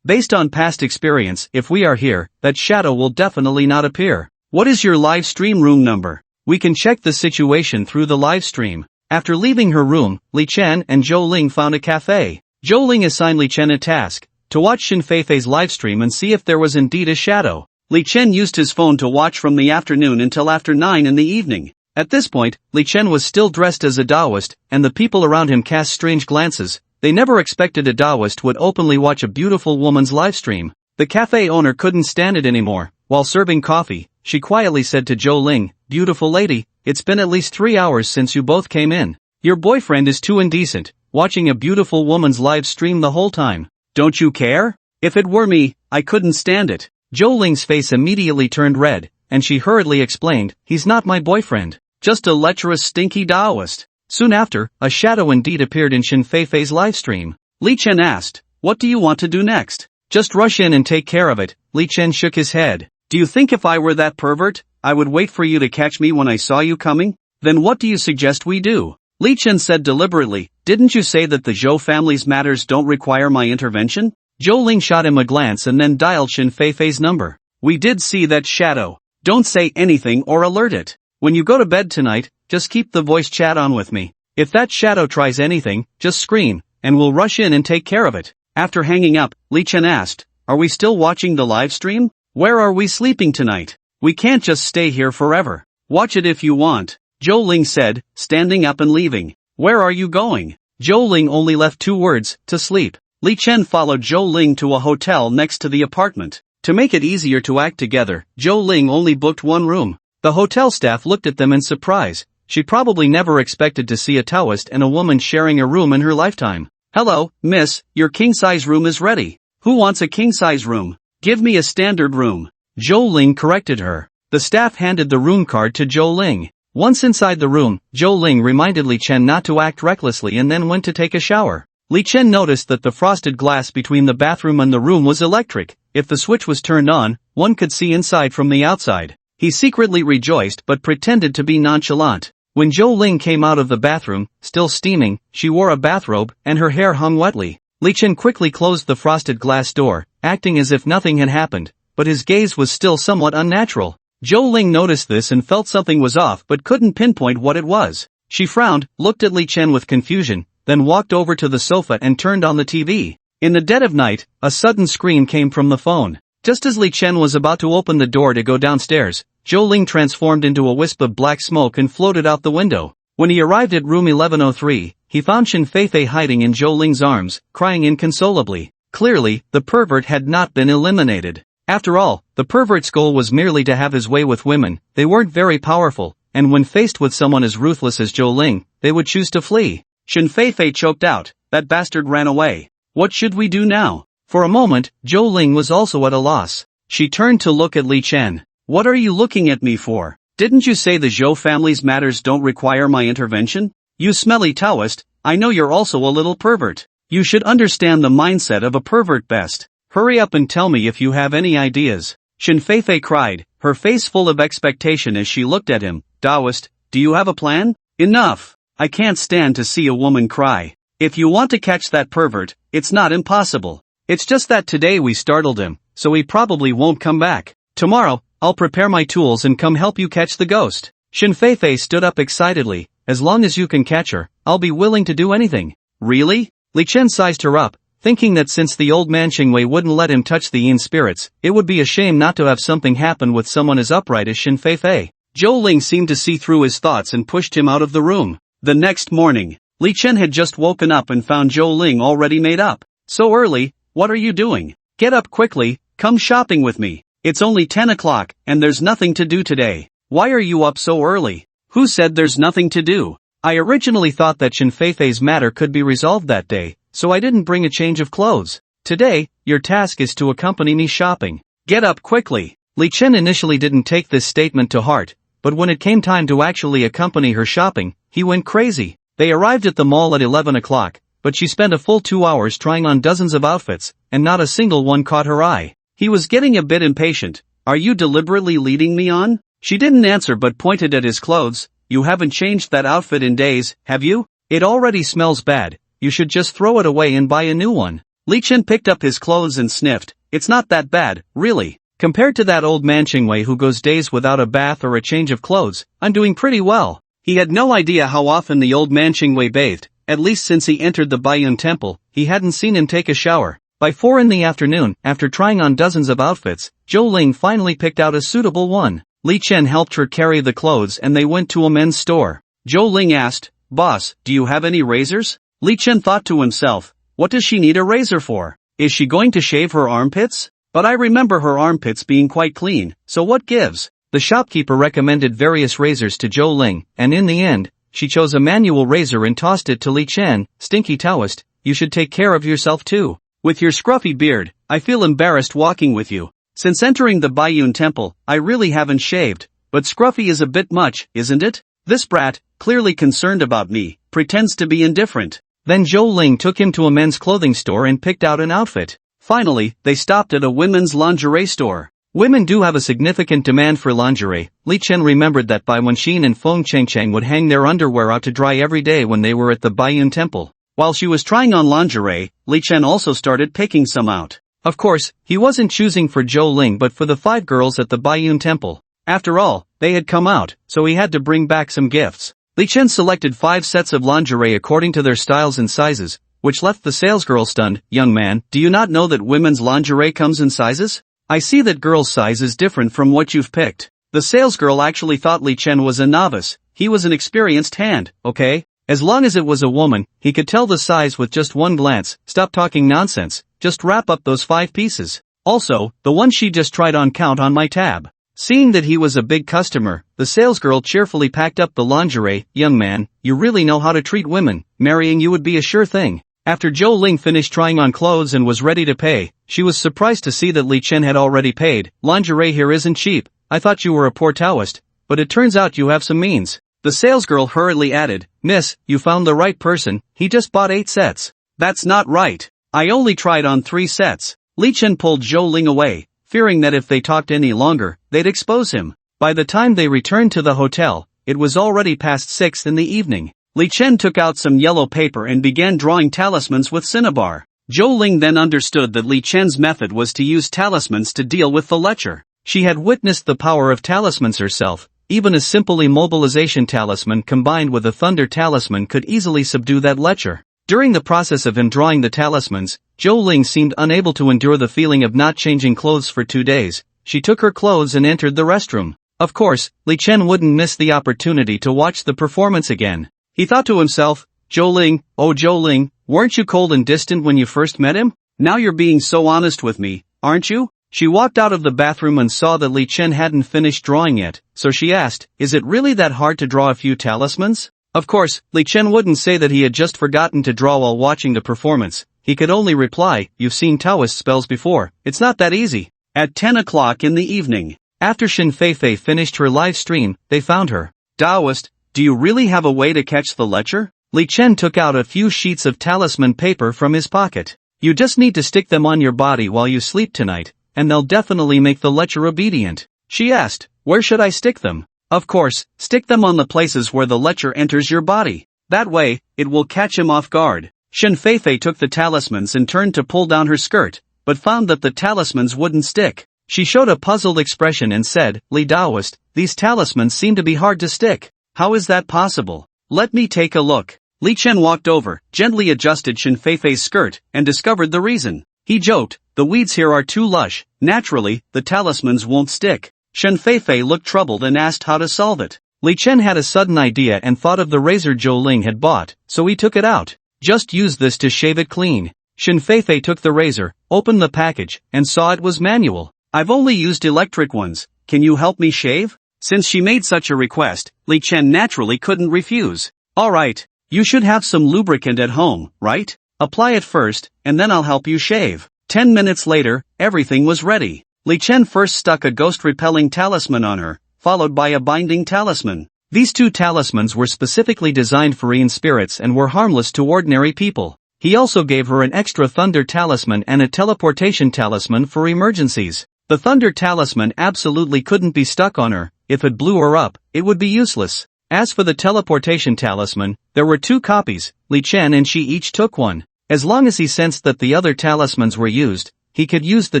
Based on past experience, if we are here, that shadow will definitely not appear. What is your live stream room number? We can check the situation through the live stream." After leaving her room, Li Chen and Zhou Ling found a cafe. Zhou Ling assigned Li Chen a task, to watch Shinfeifei's livestream and see if there was indeed a shadow. Li Chen used his phone to watch from the afternoon until after 9 in the evening. At this point, Li Chen was still dressed as a Taoist, and the people around him cast strange glances. They never expected a Taoist would openly watch a beautiful woman's livestream. The cafe owner couldn't stand it anymore. While serving coffee, she quietly said to Zhou Ling, "Beautiful lady, it's been at least 3 hours since you both came in. Your boyfriend is too indecent, watching a beautiful woman's live stream the whole time. Don't you care? If it were me, I couldn't stand it." Zhou Ling's face immediately turned red, and she hurriedly explained, "He's not my boyfriend, just a lecherous stinky Taoist." Soon after, a shadow indeed appeared in Shinfeifei's livestream. Li Chen asked, "What do you want to do next?" "Just rush in and take care of it." Li Chen shook his head. "Do you think if I were that pervert, I would wait for you to catch me when I saw you coming? Then what do you suggest we do?" Li Chen said deliberately, "Didn't you say that the Zhou family's matters don't require my intervention?" Zhou Ling shot him a glance and then dialed Shinfeifei's number. "We did see that shadow. Don't say anything or alert it. When you go to bed tonight, just keep the voice chat on with me. If that shadow tries anything, just scream, and we'll rush in and take care of it." After hanging up, Li Chen asked, "Are we still watching the live stream? Where are we sleeping tonight? We can't just stay here forever. Watch it if you want." Zhou Ling said, standing up and leaving. "Where are you going?" Zhou Ling only left 2 words, "to sleep." Li Chen followed Zhou Ling to a hotel next to the apartment. To make it easier to act together, Zhou Ling only booked 1 room. The hotel staff looked at them in surprise. She probably never expected to see a Taoist and a woman sharing a room in her lifetime. "Hello, miss, your king-size room is ready. Who wants a king-size room? Give me a standard room." Zhou Ling corrected her. The staff handed the room card to Zhou Ling. Once inside the room, Zhou Ling reminded Li Chen not to act recklessly and then went to take a shower. Li Chen noticed that the frosted glass between the bathroom and the room was electric. If the switch was turned on, one could see inside from the outside. He secretly rejoiced but pretended to be nonchalant. When Zhou Ling came out of the bathroom, still steaming, she wore a bathrobe, and her hair hung wetly. Li Chen quickly closed the frosted glass door, acting as if nothing had happened, but his gaze was still somewhat unnatural. Zhou Ling noticed this and felt something was off but couldn't pinpoint what it was. She frowned, looked at Li Chen with confusion, then walked over to the sofa and turned on the TV. In the dead of night, a sudden scream came from the phone. Just as Li Chen was about to open the door to go downstairs, Zhou Ling transformed into a wisp of black smoke and floated out the window. When he arrived at room 1103, he found Shinfeifei hiding in Zhou Ling's arms, crying inconsolably. Clearly, the pervert had not been eliminated. After all, the pervert's goal was merely to have his way with women. They weren't very powerful, and when faced with someone as ruthless as Zhou Ling, they would choose to flee. Shinfeifei choked out, "That bastard ran away. What should we do now?" For a moment, Zhou Ling was also at a loss. She turned to look at Li Chen. "What are you looking at me for? Didn't you say the Zhou family's matters don't require my intervention? You smelly Taoist, I know you're also a little pervert. You should understand the mindset of a pervert best. Hurry up and tell me if you have any ideas." Shinfeifei cried, her face full of expectation as she looked at him. "Taoist, do you have a plan?" "Enough. I can't stand to see a woman cry. If you want to catch that pervert, it's not impossible. It's just that today we startled him, so he probably won't come back. Tomorrow, I'll prepare my tools and come help you catch the ghost." Shinfeifei stood up excitedly. "As long as you can catch her, I'll be willing to do anything." "Really?" Li Chen sized her up, thinking that since the old man Qingwei wouldn't let him touch the yin spirits, it would be a shame not to have something happen with someone as upright as Shinfeifei. Zhou Ling seemed to see through his thoughts and pushed him out of the room. The next morning, Li Chen had just woken up and found Zhou Ling already made up. "So early, what are you doing? Get up quickly, come shopping with me. It's only 10 o'clock, and there's nothing to do today." "Why are you up so early?" "Who said there's nothing to do? I originally thought that Shinfeifei's matter could be resolved that day, so I didn't bring a change of clothes. Today, your task is to accompany me shopping. Get up quickly." Li Chen initially didn't take this statement to heart, but when it came time to actually accompany her shopping, he went crazy. They arrived at the mall at 11 o'clock, but she spent a full 2 hours trying on dozens of outfits, and not a single one caught her eye. He was getting a bit impatient. Are you deliberately leading me on? She didn't answer but pointed at his clothes. You haven't changed that outfit in days, have you? It already smells bad. You should just throw it away and buy a new one. Li Chen picked up his clothes and sniffed. It's not that bad, really. Compared to that old man Qingwei who goes days without a bath or a change of clothes, I'm doing pretty well. He had no idea how often the old man Qingwei bathed. At least since he entered the Bayun Temple, he hadn't seen him take a shower. By 4 in the afternoon, after trying on dozens of outfits, Zhou Ling finally picked out a suitable one. Li Chen helped her carry the clothes and they went to a men's store. Zhou Ling asked, "Boss, do you have any razors?" Li Chen thought to himself, what does she need a razor for? Is she going to shave her armpits? But I remember her armpits being quite clean, so what gives? The shopkeeper recommended various razors to Zhou Ling, and in the end, she chose a manual razor and tossed it to Li Chen. Stinky Taoist, you should take care of yourself too. With your scruffy beard, I feel embarrassed walking with you. Since entering the Bayun Temple, I really haven't shaved, but scruffy is a bit much, isn't it? This brat, clearly concerned about me, pretends to be indifferent. Then Zhou Ling took him to a men's clothing store and picked out an outfit. Finally, they stopped at a women's lingerie store. Women do have a significant demand for lingerie. Li Chen remembered that Bai Wenxin and Feng Chengcheng would hang their underwear out to dry every day when they were at the Bayun Temple. While she was trying on lingerie, Li Chen also started picking some out. Of course, he wasn't choosing for Zhou Ling but for the 5 girls at the Bayun Temple. After all, they had come out, so he had to bring back some gifts. Li Chen selected 5 sets of lingerie according to their styles and sizes, which left the salesgirl stunned. Young man, do you not know that women's lingerie comes in sizes? I see that girl's size is different from what you've picked. The salesgirl actually thought Li Chen was a novice. He was an experienced hand, okay? As long as it was a woman, he could tell the size with just one glance. Stop talking nonsense, just wrap up those 5 pieces. Also, the one she just tried on count on my tab. Seeing that he was a big customer, the salesgirl cheerfully packed up the lingerie. Young man, you really know how to treat women. Marrying you would be a sure thing. After Zhou Ling finished trying on clothes and was ready to pay, she was surprised to see that Li Chen had already paid. Lingerie here isn't cheap. I thought you were a poor Taoist, but it turns out you have some means. The salesgirl hurriedly added, Miss, you found the right person. He just bought 8 sets. That's not right. I only tried on 3 sets. Li Chen pulled Zhou Ling away, fearing that if they talked any longer, they'd expose him. By the time they returned to the hotel, it was already past 6 in the evening. Li Chen took out some yellow paper and began drawing talismans with cinnabar. Zhou Ling then understood that Li Chen's method was to use talismans to deal with the lecher. She had witnessed the power of talismans herself. Even a simple immobilization talisman combined with a thunder talisman could easily subdue that lecher. During the process of him drawing the talismans, Zhou Ling seemed unable to endure the feeling of not changing clothes for 2 days. She took her clothes and entered the restroom. Of course, Li Chen wouldn't miss the opportunity to watch the performance again. He thought to himself, Zhou Ling, oh Zhou Ling, weren't you cold and distant when you first met him? Now you're being so honest with me, aren't you? She walked out of the bathroom and saw that Li Chen hadn't finished drawing yet, so she asked, is it really that hard to draw a few talismans? Of course, Li Chen wouldn't say that he had just forgotten to draw while watching the performance. He could only reply, you've seen Taoist spells before, it's not that easy. At 10 o'clock in the evening, after Xin Feifei finished her live stream, they found her. Taoist, do you really have a way to catch the lecher? Li Chen took out a few sheets of talisman paper from his pocket. You just need to stick them on your body while you sleep tonight, and they'll definitely make the lecher obedient. She asked, where should I stick them? Of course, stick them on the places where the lecher enters your body. That way, it will catch him off guard. Xin Feifei took the talismans and turned to pull down her skirt, but found that the talismans wouldn't stick. She showed a puzzled expression and said, Li Taoist, these talismans seem to be hard to stick. How is that possible? Let me take a look. Li Chen walked over, gently adjusted Xin Feifei's skirt, and discovered the reason. He joked, the weeds here are too lush, naturally, the talismans won't stick. Xin Feifei looked troubled and asked how to solve it. Li Chen had a sudden idea and thought of the razor Zhou Ling had bought, so he took it out. Just use this to shave it clean. Xin Feifei took the razor, opened the package, and saw it was manual. I've only used electric ones, can you help me shave? Since she made such a request, Li Chen naturally couldn't refuse. Alright, you should have some lubricant at home, right? Apply it first, and then I'll help you shave. 10 minutes later, everything was ready. Li Chen first stuck a ghost-repelling talisman on her, followed by a binding talisman. These 2 talismans were specifically designed for Ian spirits and were harmless to ordinary people. He also gave her an extra thunder talisman and a teleportation talisman for emergencies. The thunder talisman absolutely couldn't be stuck on her. If it blew her up, it would be useless. As for the teleportation talisman, there were 2 copies. Li Chen and she each took one. As long as he sensed that the other talismans were used, he could use the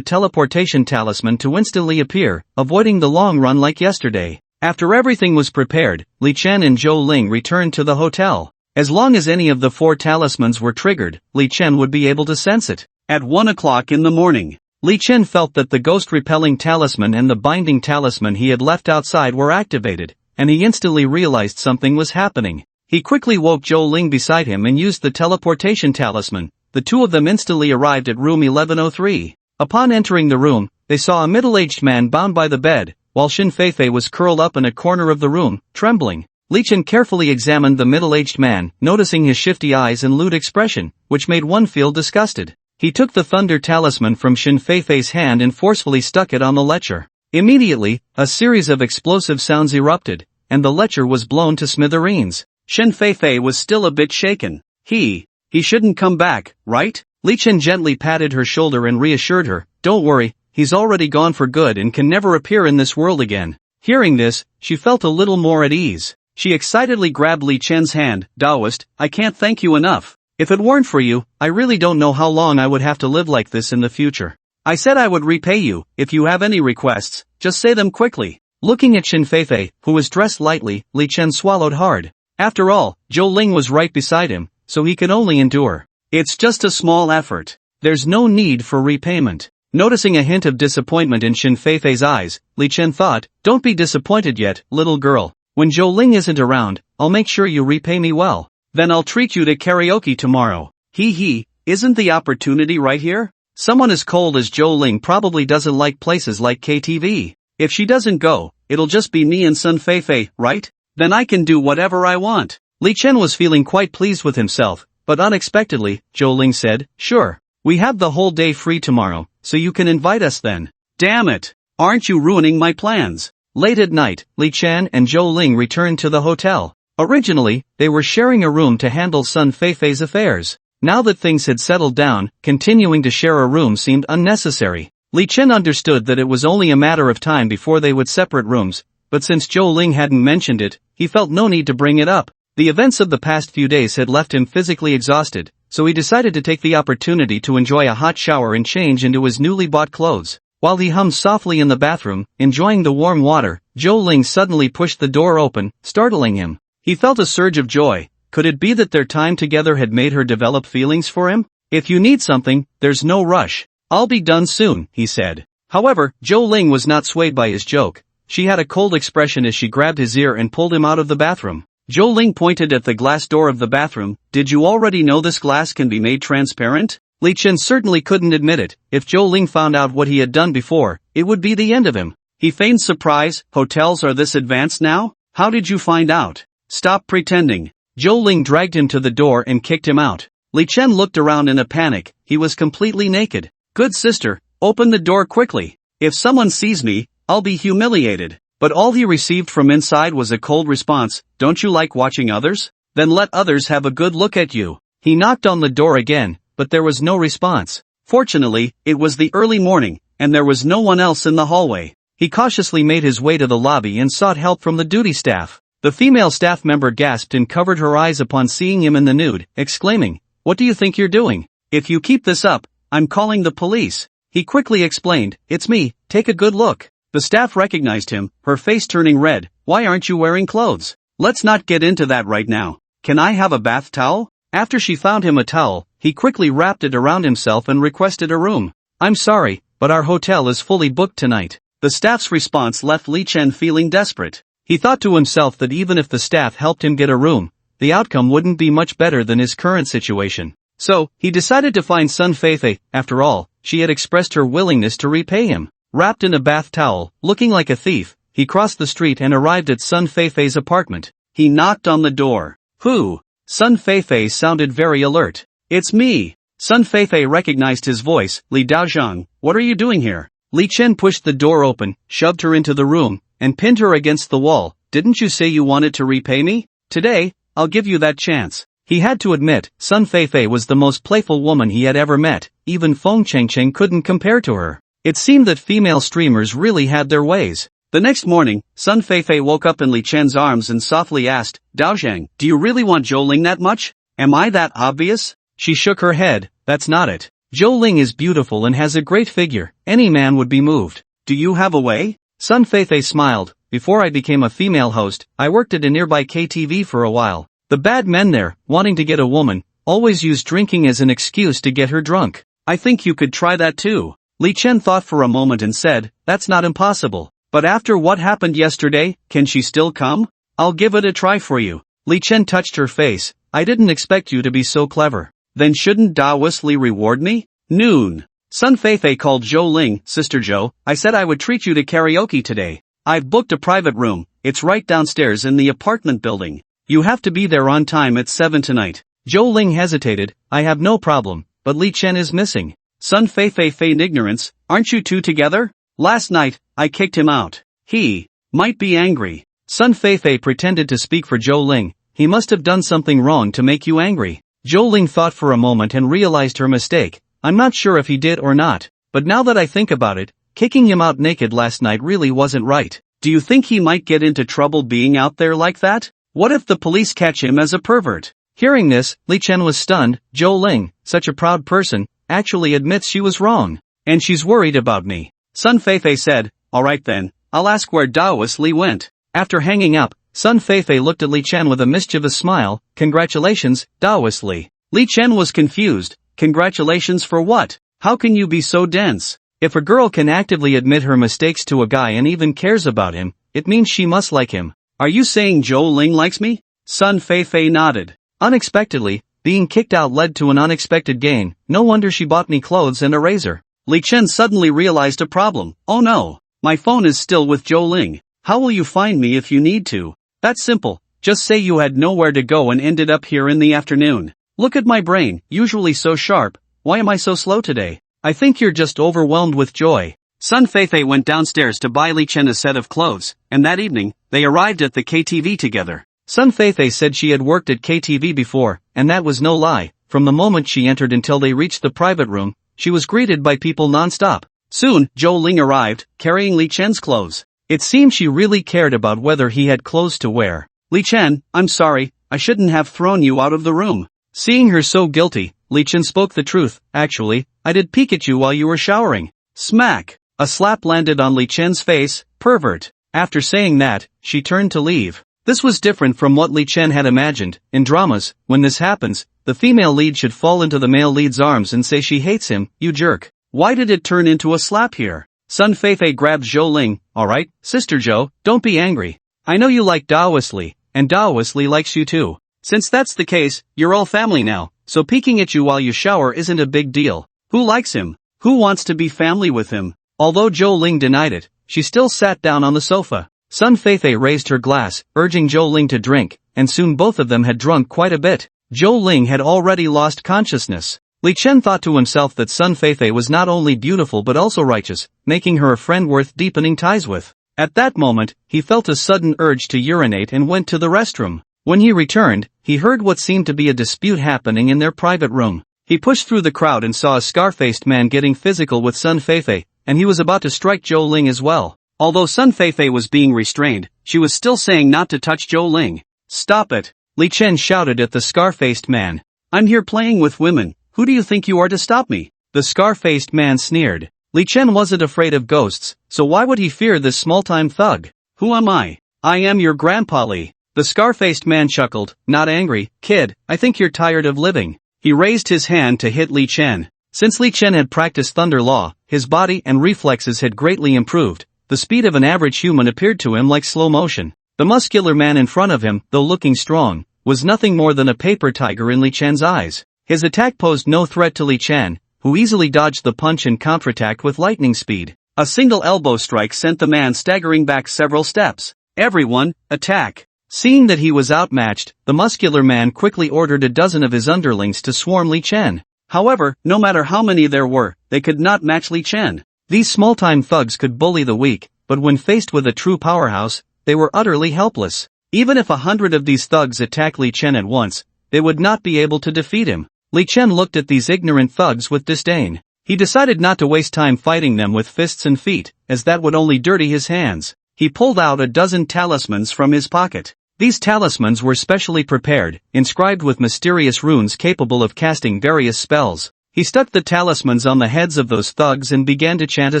teleportation talisman to instantly appear, avoiding the long run like yesterday. After everything was prepared, Li Chen and Zhou Ling returned to the hotel. As long as any of the 4 talismans were triggered, Li Chen would be able to sense it. At 1 o'clock in the morning, Li Chen felt that the ghost-repelling talisman and the binding talisman he had left outside were activated, and he instantly realized something was happening. He quickly woke Zhou Ling beside him and used the teleportation talisman. The 2 of them instantly arrived at room 1103. Upon entering the room, they saw a middle-aged man bound by the bed, while Xin Feifei was curled up in a corner of the room, trembling. Li Chen carefully examined the middle-aged man, noticing his shifty eyes and lewd expression, which made one feel disgusted. He took the thunder talisman from Xin Feifei's hand and forcefully stuck it on the lecher. Immediately, a series of explosive sounds erupted, and the lecher was blown to smithereens. Xin Feifei was still a bit shaken. He shouldn't come back, right? Li Chen gently patted her shoulder and reassured her, don't worry, he's already gone for good and can never appear in this world again. Hearing this, she felt a little more at ease. She excitedly grabbed Li Chen's hand. Taoist, I can't thank you enough. If it weren't for you, I really don't know how long I would have to live like this in the future. I said I would repay you. If you have any requests, just say them quickly. Looking at Xin Feifei, who was dressed lightly, Li Chen swallowed hard. After all, Zhou Ling was right beside him, so he could only endure. It's just a small effort. There's no need for repayment. Noticing a hint of disappointment in Xin Feifei's eyes, Li Chen thought, don't be disappointed yet, little girl. When Zhou Ling isn't around, I'll make sure you repay me well. Then I'll treat you to karaoke tomorrow. Isn't the opportunity right here? Someone as cold as Zhou Ling probably doesn't like places like KTV. If she doesn't go, it'll just be me and Sun Feifei, right? Then I can do whatever I want. Li Chen was feeling quite pleased with himself, but unexpectedly, Zhou Ling said, sure. We have the whole day free tomorrow, so you can invite us then. Damn it! Aren't you ruining my plans? Late at night, Li Chen and Zhou Ling returned to the hotel. Originally, they were sharing a room to handle Sun Feifei's affairs. Now that things had settled down, continuing to share a room seemed unnecessary. Li Chen understood that it was only a matter of time before they would separate rooms, but since Zhou Ling hadn't mentioned it, he felt no need to bring it up. The events of the past few days had left him physically exhausted, so he decided to take the opportunity to enjoy a hot shower and change into his newly bought clothes. While he hummed softly in the bathroom, enjoying the warm water, Zhou Ling suddenly pushed the door open, startling him. He felt a surge of joy. Could it be that their time together had made her develop feelings for him? If you need something, there's no rush. I'll be done soon, he said. However, Zhou Ling was not swayed by his joke. She had a cold expression as she grabbed his ear and pulled him out of the bathroom. Zhou Ling pointed at the glass door of the bathroom. Did you already know this glass can be made transparent? Li Chen certainly couldn't admit it. If Zhou Ling found out what he had done before, it would be the end of him. He feigned surprise. Hotels are this advanced now? How did you find out? Stop pretending. Zhou Ling dragged him to the door and kicked him out. Li Chen looked around in a panic. He was completely naked. Good sister, open the door quickly. If someone sees me, I'll be humiliated. But all he received from inside was a cold response. Don't you like watching others? Then let others have a good look at you. He knocked on the door again, but there was no response. Fortunately, it was the early morning, and there was no one else in the hallway. He cautiously made his way to the lobby and sought help from the duty staff. The female staff member gasped and covered her eyes upon seeing him in the nude, exclaiming, "What do you think you're doing? If you keep this up, I'm calling the police." He quickly explained, "It's me, take a good look." The staff recognized him, her face turning red. "Why aren't you wearing clothes? Let's not get into that right now. Can I have a bath towel?" After she found him a towel, he quickly wrapped it around himself and requested a room. "I'm sorry, but our hotel is fully booked tonight." The staff's response left Li Chen feeling desperate. He thought to himself that even if the staff helped him get a room, the outcome wouldn't be much better than his current situation. So, he decided to find Sun Feifei. After all, she had expressed her willingness to repay him. Wrapped in a bath towel, looking like a thief, he crossed the street and arrived at Sun Feifei's apartment. He knocked on the door. "Who?" Sun Feifei sounded very alert. "It's me." Sun Feifei recognized his voice. "Li Daozhang, what are you doing here?" Li Chen pushed the door open, shoved her into the room, and pinned her against the wall. "Didn't you say you wanted to repay me? Today, I'll give you that chance." He had to admit, Sun Feifei was the most playful woman he had ever met, even Feng Chengcheng couldn't compare to her. It seemed that female streamers really had their ways. The next morning, Sun Feifei woke up in Li Chen's arms and softly asked, Daozhang, do you really want Zhou Ling that much? Am I that obvious? She shook her head, that's not it. Zhou Ling is beautiful and has a great figure, any man would be moved. Do you have a way? Sun Feifei smiled, before I became a female host, I worked at a nearby KTV for a while. The bad men there, wanting to get a woman, always use drinking as an excuse to get her drunk. I think you could try that too. Li Chen thought for a moment and said, that's not impossible. But after what happened yesterday, can she still come? I'll give it a try for you. Li Chen touched her face, I didn't expect you to be so clever. Then shouldn't Daoist Li reward me? Noon. Sun Feifei called Zhou Ling, Sister Zhou, I said I would treat you to karaoke today. I've booked a private room, it's right downstairs in the apartment building. You have to be there on time at 7 tonight. Zhou Ling hesitated, I have no problem, but Li Chen is missing. Sun Feifei feigned ignorance, aren't you two together? Last night, I kicked him out. He might be angry. Sun Feifei pretended to speak for Zhou Ling, he must have done something wrong to make you angry. Zhou Ling thought for a moment and realized her mistake, I'm not sure if he did or not, but now that I think about it, kicking him out naked last night really wasn't right. Do you think he might get into trouble being out there like that? What if the police catch him as a pervert? Hearing this, Li Chen was stunned, Zhou Ling, such a proud person, actually admits she was wrong. And she's worried about me. Sun Feifei said, alright then, I'll ask where Daoist Li went. After hanging up, Sun Feifei looked at Li Chen with a mischievous smile, congratulations, Daoist Li. Li Chen was confused, congratulations for what? How can you be so dense? If a girl can actively admit her mistakes to a guy and even cares about him, it means she must like him. Are you saying Zhou Ling likes me? Sun Feifei nodded. Unexpectedly, being kicked out led to an unexpected gain, no wonder she bought me clothes and a razor. Li Chen suddenly realized a problem. Oh no, my phone is still with Zhou Ling. How will you find me if you need to? That's simple, just say you had nowhere to go and ended up here in the afternoon. Look at my brain, usually so sharp, why am I so slow today? I think you're just overwhelmed with joy. Sun Feifei went downstairs to buy Li Chen a set of clothes, and that evening, they arrived at the KTV together. Sun Feifei said she had worked at KTV before, and that was no lie. From the moment she entered until they reached the private room, she was greeted by people non-stop. Soon, Zhou Ling arrived, carrying Li Chen's clothes. It seemed she really cared about whether he had clothes to wear. Li Chen, I'm sorry, I shouldn't have thrown you out of the room. Seeing her so guilty, Li Chen spoke the truth, actually, I did peek at you while you were showering. Smack! A slap landed on Li Chen's face, pervert. After saying that, she turned to leave. This was different from what Li Chen had imagined. In dramas, when this happens, the female lead should fall into the male lead's arms and say she hates him, you jerk. Why did it turn into a slap here? Sun Feifei grabbed Zhou Ling, alright, Sister Zhou, don't be angry. I know you like Daoist Li, and Daoist Li likes you too. Since that's the case, you're all family now, so peeking at you while you shower isn't a big deal. Who likes him? Who wants to be family with him? Although Zhou Ling denied it, she still sat down on the sofa. Sun Feifei raised her glass, urging Zhou Ling to drink, and soon both of them had drunk quite a bit. Zhou Ling had already lost consciousness. Li Chen thought to himself that Sun Feifei was not only beautiful but also righteous, making her a friend worth deepening ties with. At that moment, he felt a sudden urge to urinate and went to the restroom. When he returned, he heard what seemed to be a dispute happening in their private room. He pushed through the crowd and saw a scar-faced man getting physical with Sun Feifei, and he was about to strike Zhou Ling as well. Although Sun Feifei was being restrained, she was still saying not to touch Zhou Ling. Stop it! Li Chen shouted at the scar-faced man. I'm here playing with women, who do you think you are to stop me? The scar-faced man sneered. Li Chen wasn't afraid of ghosts, so why would he fear this small-time thug? Who am I? I am your grandpa Li. The scar-faced man chuckled, not angry, kid, I think you're tired of living. He raised his hand to hit Li Chen. Since Li Chen had practiced Thunder Law, his body and reflexes had greatly improved. The speed of an average human appeared to him like slow motion. The muscular man in front of him, though looking strong, was nothing more than a paper tiger in Li Chen's eyes. His attack posed no threat to Li Chen, who easily dodged the punch and counterattacked with lightning speed. A single elbow strike sent the man staggering back several steps. Everyone, attack! Seeing that he was outmatched, the muscular man quickly ordered a dozen of his underlings to swarm Li Chen. However, no matter how many there were, they could not match Li Chen. These small-time thugs could bully the weak, but when faced with a true powerhouse, they were utterly helpless. Even if 100 of these thugs attacked Li Chen at once, they would not be able to defeat him. Li Chen looked at these ignorant thugs with disdain. He decided not to waste time fighting them with fists and feet, as that would only dirty his hands. He pulled out a dozen talismans from his pocket. These talismans were specially prepared, inscribed with mysterious runes capable of casting various spells. He stuck the talismans on the heads of those thugs and began to chant a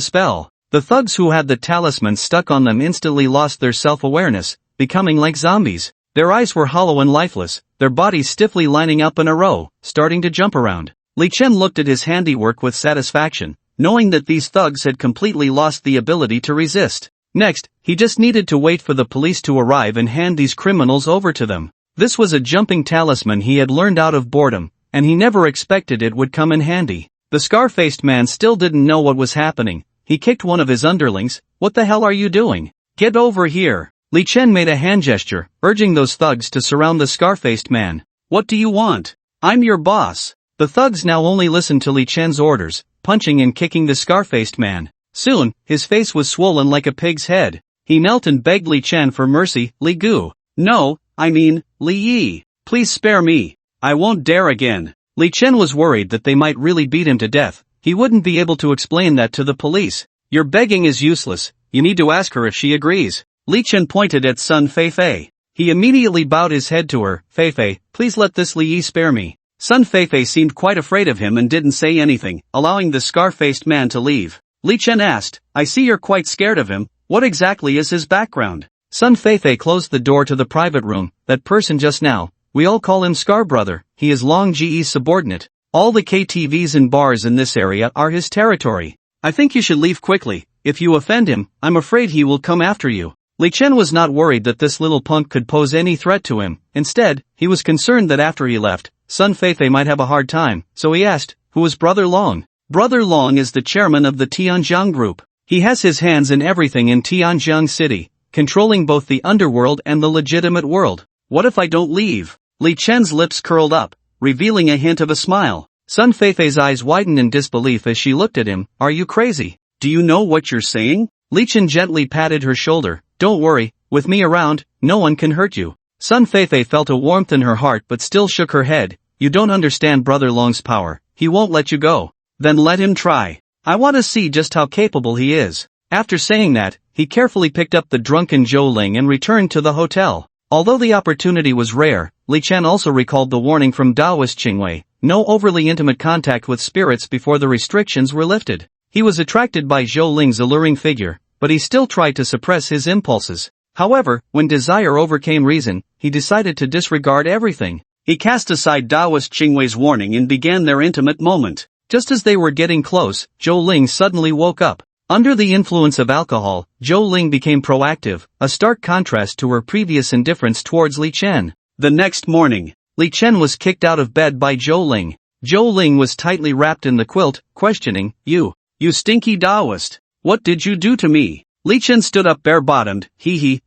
spell. The thugs who had the talismans stuck on them instantly lost their self-awareness, becoming like zombies. Their eyes were hollow and lifeless, their bodies stiffly lining up in a row, starting to jump around. Li Chen looked at his handiwork with satisfaction, knowing that these thugs had completely lost the ability to resist. Next, he just needed to wait for the police to arrive and hand these criminals over to them. This was a jumping talisman he had learned out of boredom, and he never expected it would come in handy. The scar-faced man still didn't know what was happening. He kicked one of his underlings. "What the hell are you doing? Get over here." Li Chen made a hand gesture, urging those thugs to surround the scar-faced man. "What do you want? I'm your boss." The thugs now only listened to Li Chen's orders, punching and kicking the scar-faced man. Soon, his face was swollen like a pig's head. He knelt and begged Li Chen for mercy. "Li Gu. No, I mean, Li Yi. Please spare me. I won't dare again." Li Chen was worried that they might really beat him to death. He wouldn't be able to explain that to the police. "Your begging is useless. You need to ask her if she agrees." Li Chen pointed at Sun Feifei. He immediately bowed his head to her. "Feifei, please let this Li Yi spare me." Sun Feifei seemed quite afraid of him and didn't say anything, allowing the scar-faced man to leave. Li Chen asked, "I see you're quite scared of him. What exactly is his background?" Sun Feifei closed the door to the private room. "That person just now, we all call him Scar Brother. He is Long Ji's subordinate. All the KTVs and bars in this area are his territory. I think you should leave quickly. If you offend him, I'm afraid he will come after you." Li Chen was not worried that this little punk could pose any threat to him. Instead, he was concerned that after he left, Sun Feifei might have a hard time, so he asked, "Who is Brother Long?" Brother Long is the chairman of the Tianjiang group. He has his hands in everything in Tianjiang City, controlling both the underworld and the legitimate world. "What if I don't leave?" Li Chen's lips curled up, revealing a hint of a smile. Sun Feifei's eyes widened in disbelief as she looked at him. "Are you crazy? Do you know what you're saying?" Li Chen gently patted her shoulder. "Don't worry, with me around, no one can hurt you." Sun Feifei felt a warmth in her heart but still shook her head. "You don't understand Brother Long's power. He won't let you go." "Then let him try. I want to see just how capable he is." After saying that, he carefully picked up the drunken Zhou Ling and returned to the hotel. Although the opportunity was rare, Li Chen also recalled the warning from Taoist Qingwei, no overly intimate contact with spirits before the restrictions were lifted. He was attracted by Zhou Ling's alluring figure, but he still tried to suppress his impulses. However, when desire overcame reason, he decided to disregard everything. He cast aside Taoist Qingwei's warning and began their intimate moment. Just as they were getting close, Zhou Ling suddenly woke up. Under the influence of alcohol, Zhou Ling became proactive, a stark contrast to her previous indifference towards Li Chen. The next morning, Li Chen was kicked out of bed by Zhou Ling. Zhou Ling was tightly wrapped in the quilt, questioning, You stinky Taoist. What did you do to me?" Li Chen stood up bare-bottomed.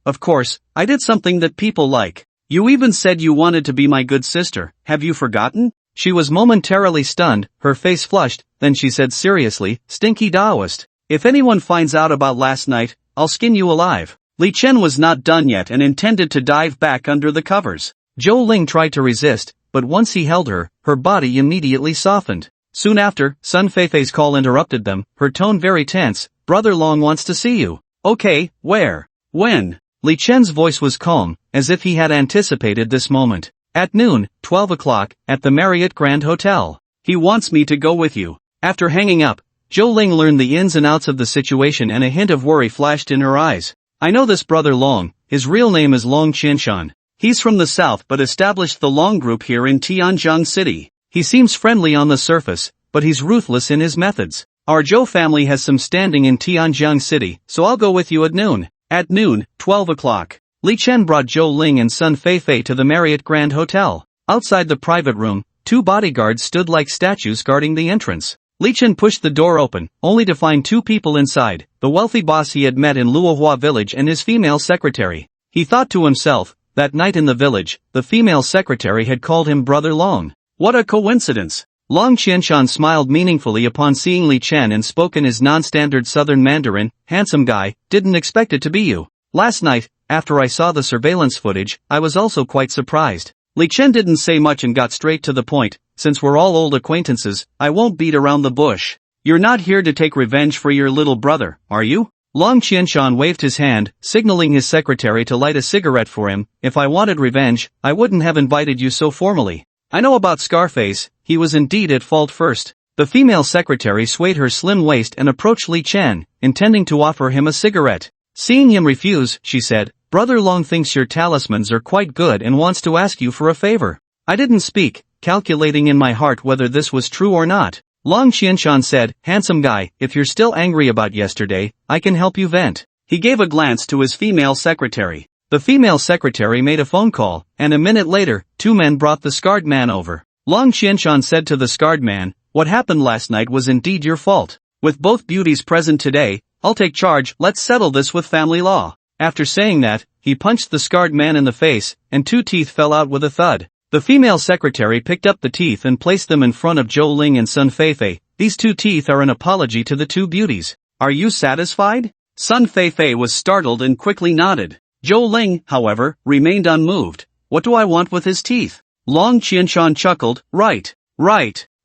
Of course, I did something that people like. You even said you wanted to be my good sister. Have you forgotten?" She was momentarily stunned, her face flushed, then she said seriously, "Stinky Taoist. If anyone finds out about last night, I'll skin you alive." Li Chen was not done yet and intended to dive back under the covers. Zhou Ling tried to resist, but once he held her, her body immediately softened. Soon after, Sun Feifei's call interrupted them, her tone very tense. "Brother Long wants to see you." "Okay, where? When?" Li Chen's voice was calm, as if he had anticipated this moment. "At noon, 12 o'clock, at the Marriott Grand Hotel. He wants me to go with you." After hanging up, Zhou Ling learned the ins and outs of the situation and a hint of worry flashed in her eyes. "I know this Brother Long, his real name is Long Qianshan. He's from the south but established the Long Group here in Tianjiang City. He seems friendly on the surface, but he's ruthless in his methods. Our Zhou family has some standing in Tianjiang City, so I'll go with you at noon." At noon, 12 o'clock, Li Chen brought Zhou Ling and Sun Feifei to the Marriott Grand Hotel. Outside the private room, 2 bodyguards stood like statues guarding the entrance. Li Chen pushed the door open, only to find 2 people inside, the wealthy boss he had met in Lua Village and his female secretary. He thought to himself, that night in the village, the female secretary had called him Brother Long. What a coincidence! Long Qianshan smiled meaningfully upon seeing Li Chen and spoke in his non-standard southern Mandarin. "Handsome guy, didn't expect it to be you. Last night, after I saw the surveillance footage, I was also quite surprised. Li Chen didn't say much and got straight to the point. Since we're all old acquaintances, I won't beat around the bush. You're not here to take revenge for your little brother, are you? Long Qianshan waved his hand, signaling his secretary to light a cigarette for him. If I wanted revenge, I wouldn't have invited you so formally. I know about Scarface, he was indeed at fault first. The female secretary swayed her slim waist and approached Li Chen, intending to offer him a cigarette. Seeing him refuse, she said, Brother Long thinks your talismans are quite good and wants to ask you for a favor. I didn't speak, calculating in my heart whether this was true or not. Long Qianshan said, Handsome guy, if you're still angry about yesterday, I can help you vent. He gave a glance to his female secretary. The female secretary made a phone call, and a minute later, 2 men brought the scarred man over. Long Qianshan said to the scarred man, What happened last night was indeed your fault. With both beauties present today, I'll take charge, let's settle this with family law. After saying that, he punched the scarred man in the face, and 2 teeth fell out with a thud. The female secretary picked up the teeth and placed them in front of Zhou Ling and Sun Feifei. These 2 teeth are an apology to the 2 beauties. Are you satisfied? Sun Feifei was startled and quickly nodded. Zhou Ling, however, remained unmoved. What do I want with his teeth? Long Qianshan chuckled, Right.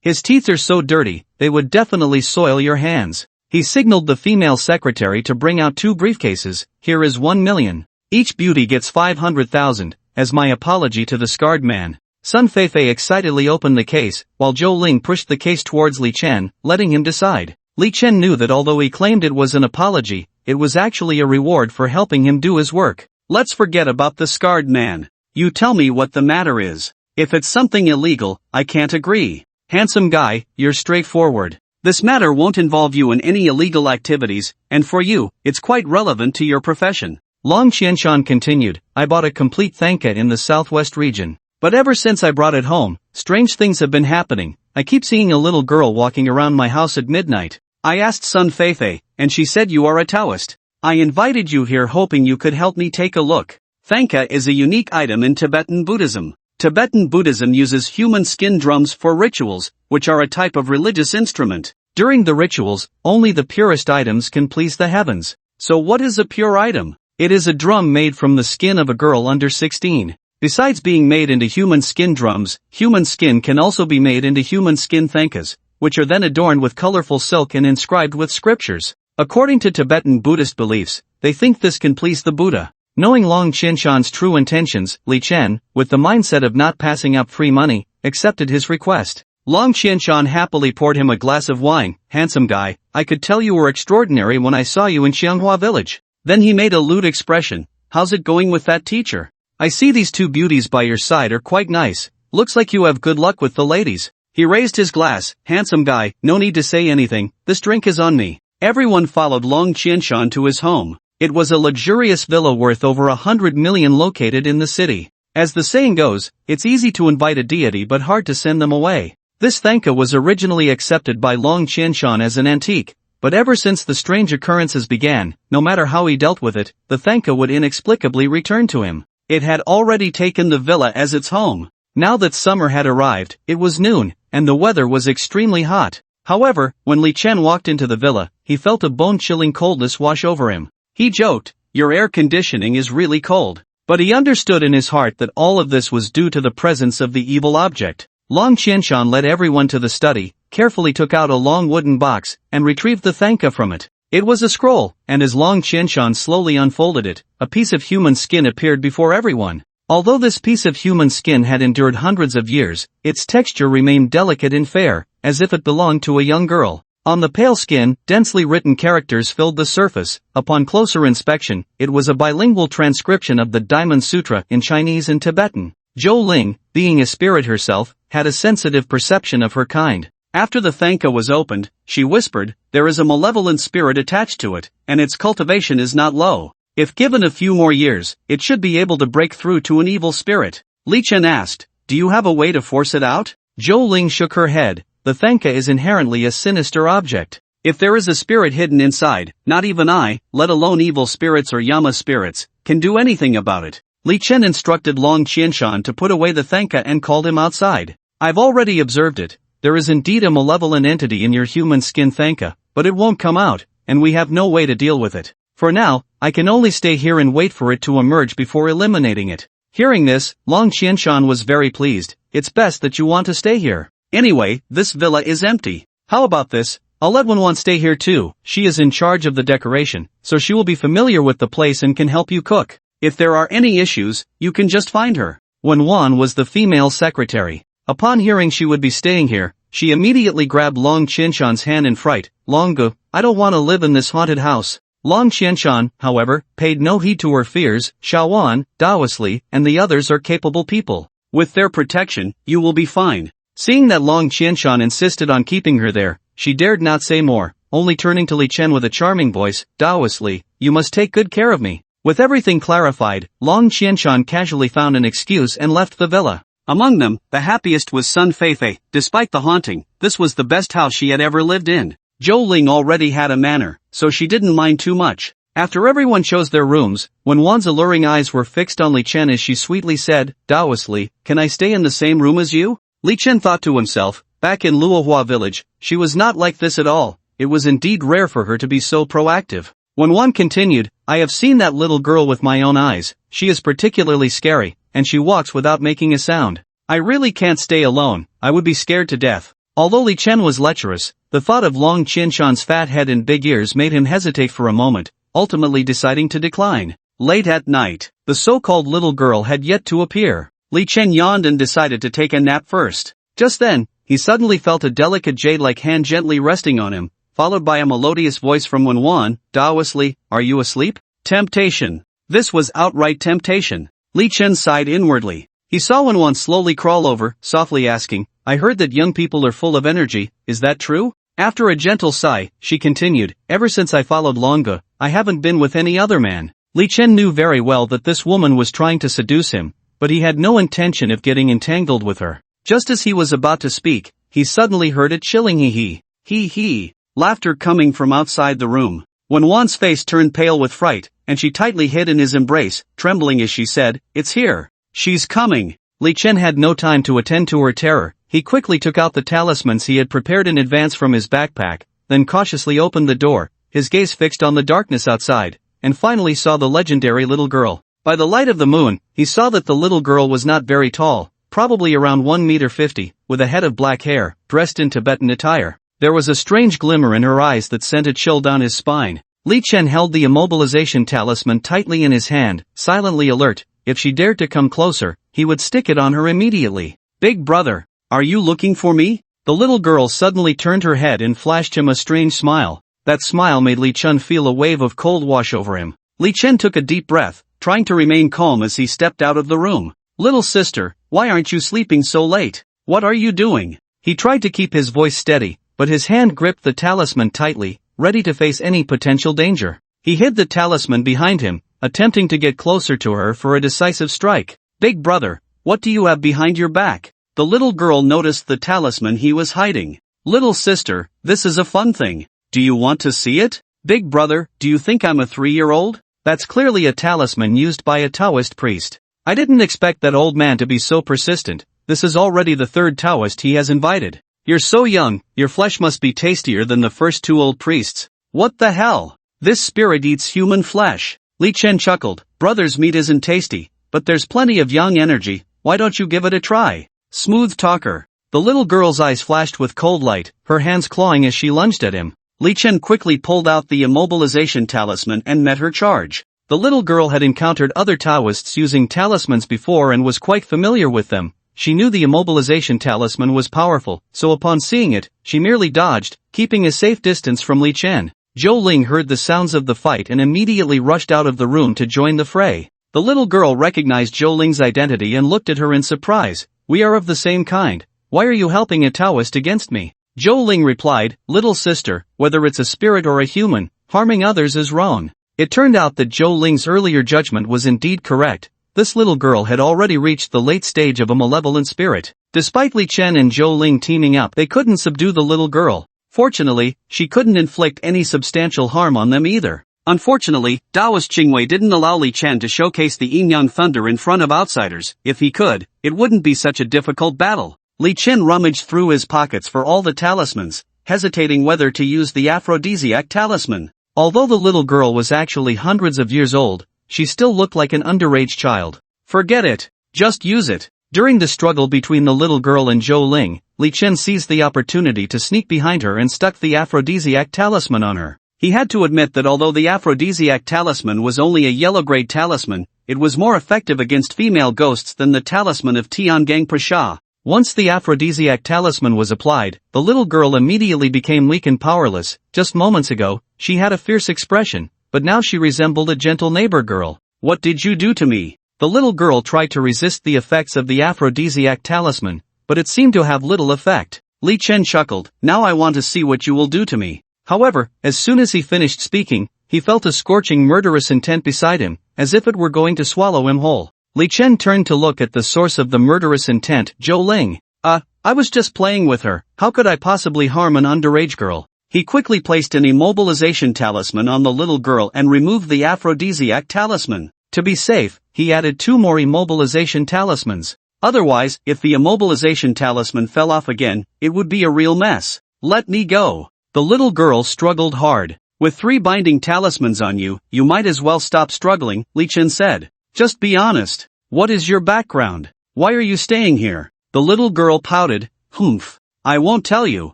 His teeth are so dirty, they would definitely soil your hands. He signaled the female secretary to bring out 2 briefcases. Here is 1 million. Each beauty gets 500,000. As my apology to the scarred man. Sun Feifei excitedly opened the case, while Zhou Ling pushed the case towards Li Chen, letting him decide. Li Chen knew that although he claimed it was an apology, it was actually a reward for helping him do his work. Let's forget about the scarred man. You tell me what the matter is. If it's something illegal, I can't agree. Handsome guy, you're straightforward. This matter won't involve you in any illegal activities, and for you, it's quite relevant to your profession. Long Qianshan continued, I bought a complete thanka in the southwest region. But ever since I brought it home, strange things have been happening. I keep seeing a little girl walking around my house at midnight. I asked Sun Feifei, and she said you are a Taoist. I invited you here hoping you could help me take a look. Thanka is a unique item in Tibetan Buddhism. Tibetan Buddhism uses human skin drums for rituals, which are a type of religious instrument. During the rituals, only the purest items can please the heavens. So what is a pure item? It is a drum made from the skin of a girl under 16. Besides being made into human skin drums, human skin can also be made into human skin thankas, which are then adorned with colorful silk and inscribed with scriptures. According to Tibetan Buddhist beliefs, they think this can please the Buddha. Knowing Long Qianshan's true intentions, Li Chen, with the mindset of not passing up free money, accepted his request. Long Qianshan happily poured him a glass of wine. Handsome guy, I could tell you were extraordinary when I saw you in Xianghua Village. Then he made a lewd expression. How's it going with that teacher? I see these 2 beauties by your side are quite nice. Looks like you have good luck with the ladies. He raised his glass. Handsome guy, no need to say anything, this drink is on me. Everyone followed Long Qianshan to his home. It was a luxurious villa worth over 100 million located in the city. As the saying goes, it's easy to invite a deity but hard to send them away. This thanka was originally accepted by Long Qianshan as an antique. But ever since the strange occurrences began, no matter how he dealt with it, the thanka would inexplicably return to him. It had already taken the villa as its home. Now that summer had arrived, it was noon, and the weather was extremely hot. However, when Li Chen walked into the villa, he felt a bone-chilling coldness wash over him. He joked, your air conditioning is really cold. But he understood in his heart that all of this was due to the presence of the evil object. Long Qianshan led everyone to the study, carefully took out a long wooden box, and retrieved the thanka from it. It was a scroll, and as Long Qianshan slowly unfolded it, a piece of human skin appeared before everyone. Although this piece of human skin had endured hundreds of years, its texture remained delicate and fair, as if it belonged to a young girl. On the pale skin, densely written characters filled the surface. Upon closer inspection, it was a bilingual transcription of the Diamond Sutra in Chinese and Tibetan. Zhou Ling, being a spirit herself, had a sensitive perception of her kind. After the thanka was opened, she whispered, there is a malevolent spirit attached to it, and its cultivation is not low. If given a few more years, it should be able to break through to an evil spirit. Li Chen asked, do you have a way to force it out? Zhou Ling shook her head. The thanka is inherently a sinister object. If there is a spirit hidden inside, not even I, let alone evil spirits or Yama spirits, can do anything about it. Li Chen instructed Long Qianshan to put away the thanka and called him outside. I've already observed it. There is indeed a malevolent entity in your human skin thanka, but it won't come out, and we have no way to deal with it. For now, I can only stay here and wait for it to emerge before eliminating it. Hearing this, Long Qianshan was very pleased. It's best that you want to stay here. Anyway, this villa is empty. How about this? I'll let Wenwan stay here too. She is in charge of the decoration, so she will be familiar with the place and can help you cook. If there are any issues, you can just find her. Wenwan was the female secretary. Upon hearing she would be staying here, she immediately grabbed Long Qianshan's hand in fright. Longgu, I don't want to live in this haunted house. Long Qianshan, however, paid no heed to her fears. Shaowan, Daoisli, and the others are capable people. With their protection, you will be fine. Seeing that Long Qianshan insisted on keeping her there, she dared not say more, only turning to Li Chen with a charming voice. Daoisli, you must take good care of me. With everything clarified, Long Qianshan casually found an excuse and left the villa. Among them, the happiest was Sun Feifei. Despite the haunting, this was the best house she had ever lived in. Zhou Ling already had a manor, so she didn't mind too much. After everyone chose their rooms, when Wan's alluring eyes were fixed on Li Chen as she sweetly said, Daoisli, can I stay in the same room as you? Li Chen thought to himself, back in Lua Village, she was not like this at all. It was indeed rare for her to be so proactive. When Wan continued, I have seen that little girl with my own eyes. She is particularly scary, and she walks without making a sound. I really can't stay alone, I would be scared to death. Although Li Chen was lecherous, the thought of Long Qianshan's fat head and big ears made him hesitate for a moment, ultimately deciding to decline. Late at night, the so-called little girl had yet to appear. Li Chen yawned and decided to take a nap first. Just then, he suddenly felt a delicate jade-like hand gently resting on him, followed by a melodious voice from Wenwan, Daoisli, are you asleep? Temptation. This was outright temptation. Li Chen sighed inwardly. He saw Wenwan slowly crawl over, softly asking, I heard that young people are full of energy, is that true? After a gentle sigh, she continued, ever since I followed Longgu, I haven't been with any other man. Li Chen knew very well that this woman was trying to seduce him, but he had no intention of getting entangled with her. Just as he was about to speak, he suddenly heard a chilling hee-hee, laughter coming from outside the room. Wenwan's face turned pale with fright, and she tightly hid in his embrace, trembling as she said, it's here. She's coming. Li Chen had no time to attend to her terror. He quickly took out the talismans he had prepared in advance from his backpack, then cautiously opened the door, his gaze fixed on the darkness outside, and finally saw the legendary little girl. By the light of the moon, he saw that the little girl was not very tall, probably around 1.50 meters, with a head of black hair, dressed in Tibetan attire. There was a strange glimmer in her eyes that sent a chill down his spine. Li Chen held the immobilization talisman tightly in his hand, silently alert. If she dared to come closer, he would stick it on her immediately. Big brother, are you looking for me? The little girl suddenly turned her head and flashed him a strange smile. That smile made Li Chen feel a wave of cold wash over him. Li Chen took a deep breath, trying to remain calm as he stepped out of the room. Little sister, why aren't you sleeping so late? What are you doing? He tried to keep his voice steady, but his hand gripped the talisman tightly, ready to face any potential danger. He hid the talisman behind him, attempting to get closer to her for a decisive strike. Big brother, what do you have behind your back? The little girl noticed the talisman he was hiding. Little sister, this is a fun thing. Do you want to see it? Big brother, do you think I'm a 3-year-old? That's clearly a talisman used by a Taoist priest. I didn't expect that old man to be so persistent. This is already the 3rd Taoist he has invited. You're so young, your flesh must be tastier than the first 2 old priests. What the hell? This spirit eats human flesh. Li Chen chuckled, brother's meat isn't tasty, but there's plenty of young energy, why don't you give it a try? Smooth talker. The little girl's eyes flashed with cold light, her hands clawing as she lunged at him. Li Chen quickly pulled out the immobilization talisman and met her charge. The little girl had encountered other Taoists using talismans before and was quite familiar with them. She knew the immobilization talisman was powerful, so upon seeing it, she merely dodged, keeping a safe distance from Li Chen. Zhou Ling heard the sounds of the fight and immediately rushed out of the room to join the fray. The little girl recognized Zhou Ling's identity and looked at her in surprise. We are of the same kind. Why are you helping a Taoist against me? Zhou Ling replied, little sister, whether it's a spirit or a human, harming others is wrong. It turned out that Zhou Ling's earlier judgment was indeed correct. This little girl had already reached the late stage of a malevolent spirit. Despite Li Chen and Zhou Ling teaming up, they couldn't subdue the little girl. Fortunately, she couldn't inflict any substantial harm on them either. Unfortunately, Taoist Qingwei didn't allow Li Chen to showcase the Yin-Yang Thunder in front of outsiders. If he could, it wouldn't be such a difficult battle. Li Chen rummaged through his pockets for all the talismans, hesitating whether to use the aphrodisiac talisman. Although the little girl was actually hundreds of years old, she still looked like an underage child. Forget it. Just use it. During the struggle between the little girl and Zhou Ling, Li Chen seized the opportunity to sneak behind her and stuck the aphrodisiac talisman on her. He had to admit that although the aphrodisiac talisman was only a yellow-grade talisman, it was more effective against female ghosts than the talisman of Tiangang Pasha. Once the aphrodisiac talisman was applied, the little girl immediately became weak and powerless. Just moments ago, she had a fierce expression, but now she resembled a gentle neighbor girl. What did you do to me? The little girl tried to resist the effects of the aphrodisiac talisman, but it seemed to have little effect. Li Chen chuckled, now I want to see what you will do to me. However, as soon as he finished speaking, he felt a scorching murderous intent beside him, as if it were going to swallow him whole. Li Chen turned to look at the source of the murderous intent, Zhou Ling. I was just playing with her, how could I possibly harm an underage girl? He quickly placed an immobilization talisman on the little girl and removed the aphrodisiac talisman. To be safe, he added 2 more immobilization talismans. Otherwise, if the immobilization talisman fell off again, it would be a real mess. Let me go. The little girl struggled hard. With 3 binding talismans on you, you might as well stop struggling, Li Chen said. Just be honest. What is your background? Why are you staying here? The little girl pouted. Humph. I won't tell you.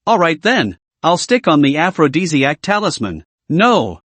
Alright then. I'll stick on the aphrodisiac talisman. No.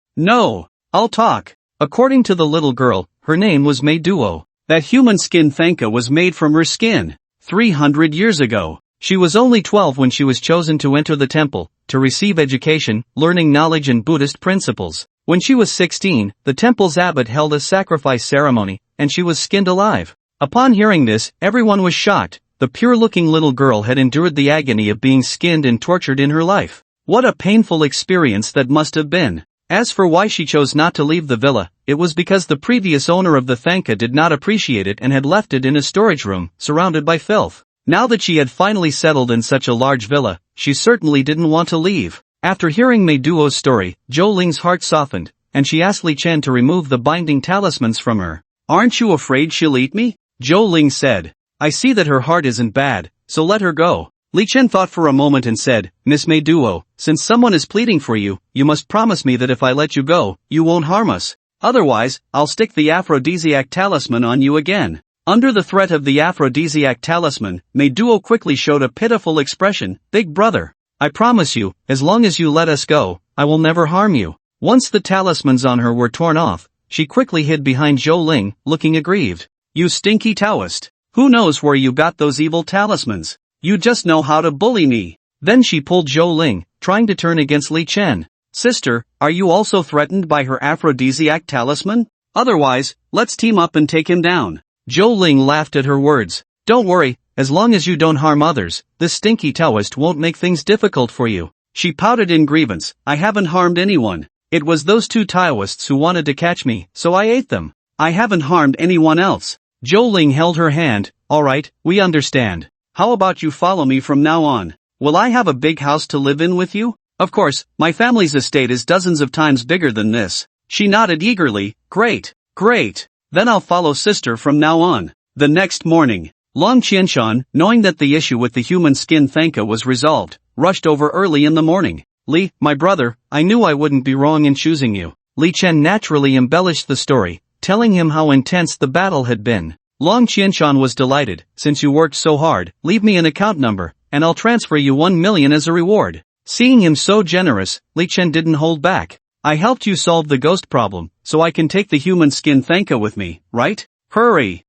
I'll talk. According to the little girl, her name was Mei Duo. That human skin Thanka was made from her skin. 300 years ago. She was only 12 when she was chosen to enter the temple, to receive education, learning knowledge and Buddhist principles. When she was 16, the temple's abbot held a sacrifice ceremony, and she was skinned alive. Upon hearing this, everyone was shocked. The pure-looking little girl had endured the agony of being skinned and tortured in her life. What a painful experience that must have been. As for why she chose not to leave the villa, it was because the previous owner of the Thanka did not appreciate it and had left it in a storage room, surrounded by filth. Now that she had finally settled in such a large villa, she certainly didn't want to leave. After hearing Mei Duo's story, Zhou Ling's heart softened, and she asked Li Chen to remove the binding talismans from her. Aren't you afraid she'll eat me? Zhou Ling said. I see that her heart isn't bad, so let her go. Li Chen thought for a moment and said, Miss Mei Duo, since someone is pleading for you, you must promise me that if I let you go, you won't harm us. Otherwise, I'll stick the aphrodisiac talisman on you again. Under the threat of the aphrodisiac talisman, Mei Duo quickly showed a pitiful expression. Big brother, I promise you, as long as you let us go, I will never harm you. Once the talismans on her were torn off, she quickly hid behind Zhou Ling, looking aggrieved. You stinky Taoist. Who knows where you got those evil talismans? You just know how to bully me. Then she pulled Zhou Ling, trying to turn against Li Chen. Sister, are you also threatened by her aphrodisiac talisman? Otherwise, let's team up and take him down. Zhou Ling laughed at her words. Don't worry, as long as you don't harm others, this stinky Taoist won't make things difficult for you. She pouted in grievance. I haven't harmed anyone. It was those 2 Taoists who wanted to catch me, so I ate them. I haven't harmed anyone else. Zhou Ling held her hand. Alright, we understand. How about you follow me from now on? Will I have a big house to live in with you? Of course, my family's estate is dozens of times bigger than this. She nodded eagerly. Great. Then I'll follow sister from now on. The next morning, Long Qianshan, knowing that the issue with the human skin Thanka was resolved, rushed over early in the morning. Li, my brother, I knew I wouldn't be wrong in choosing you. Li Chen naturally embellished the story, telling him how intense the battle had been. Long Qianshan was delighted. Since you worked so hard, leave me an account number, and I'll transfer you 1 million as a reward. Seeing him so generous, Li Chen didn't hold back. I helped you solve the ghost problem, so I can take the human skin Thanka with me, right? Hurry.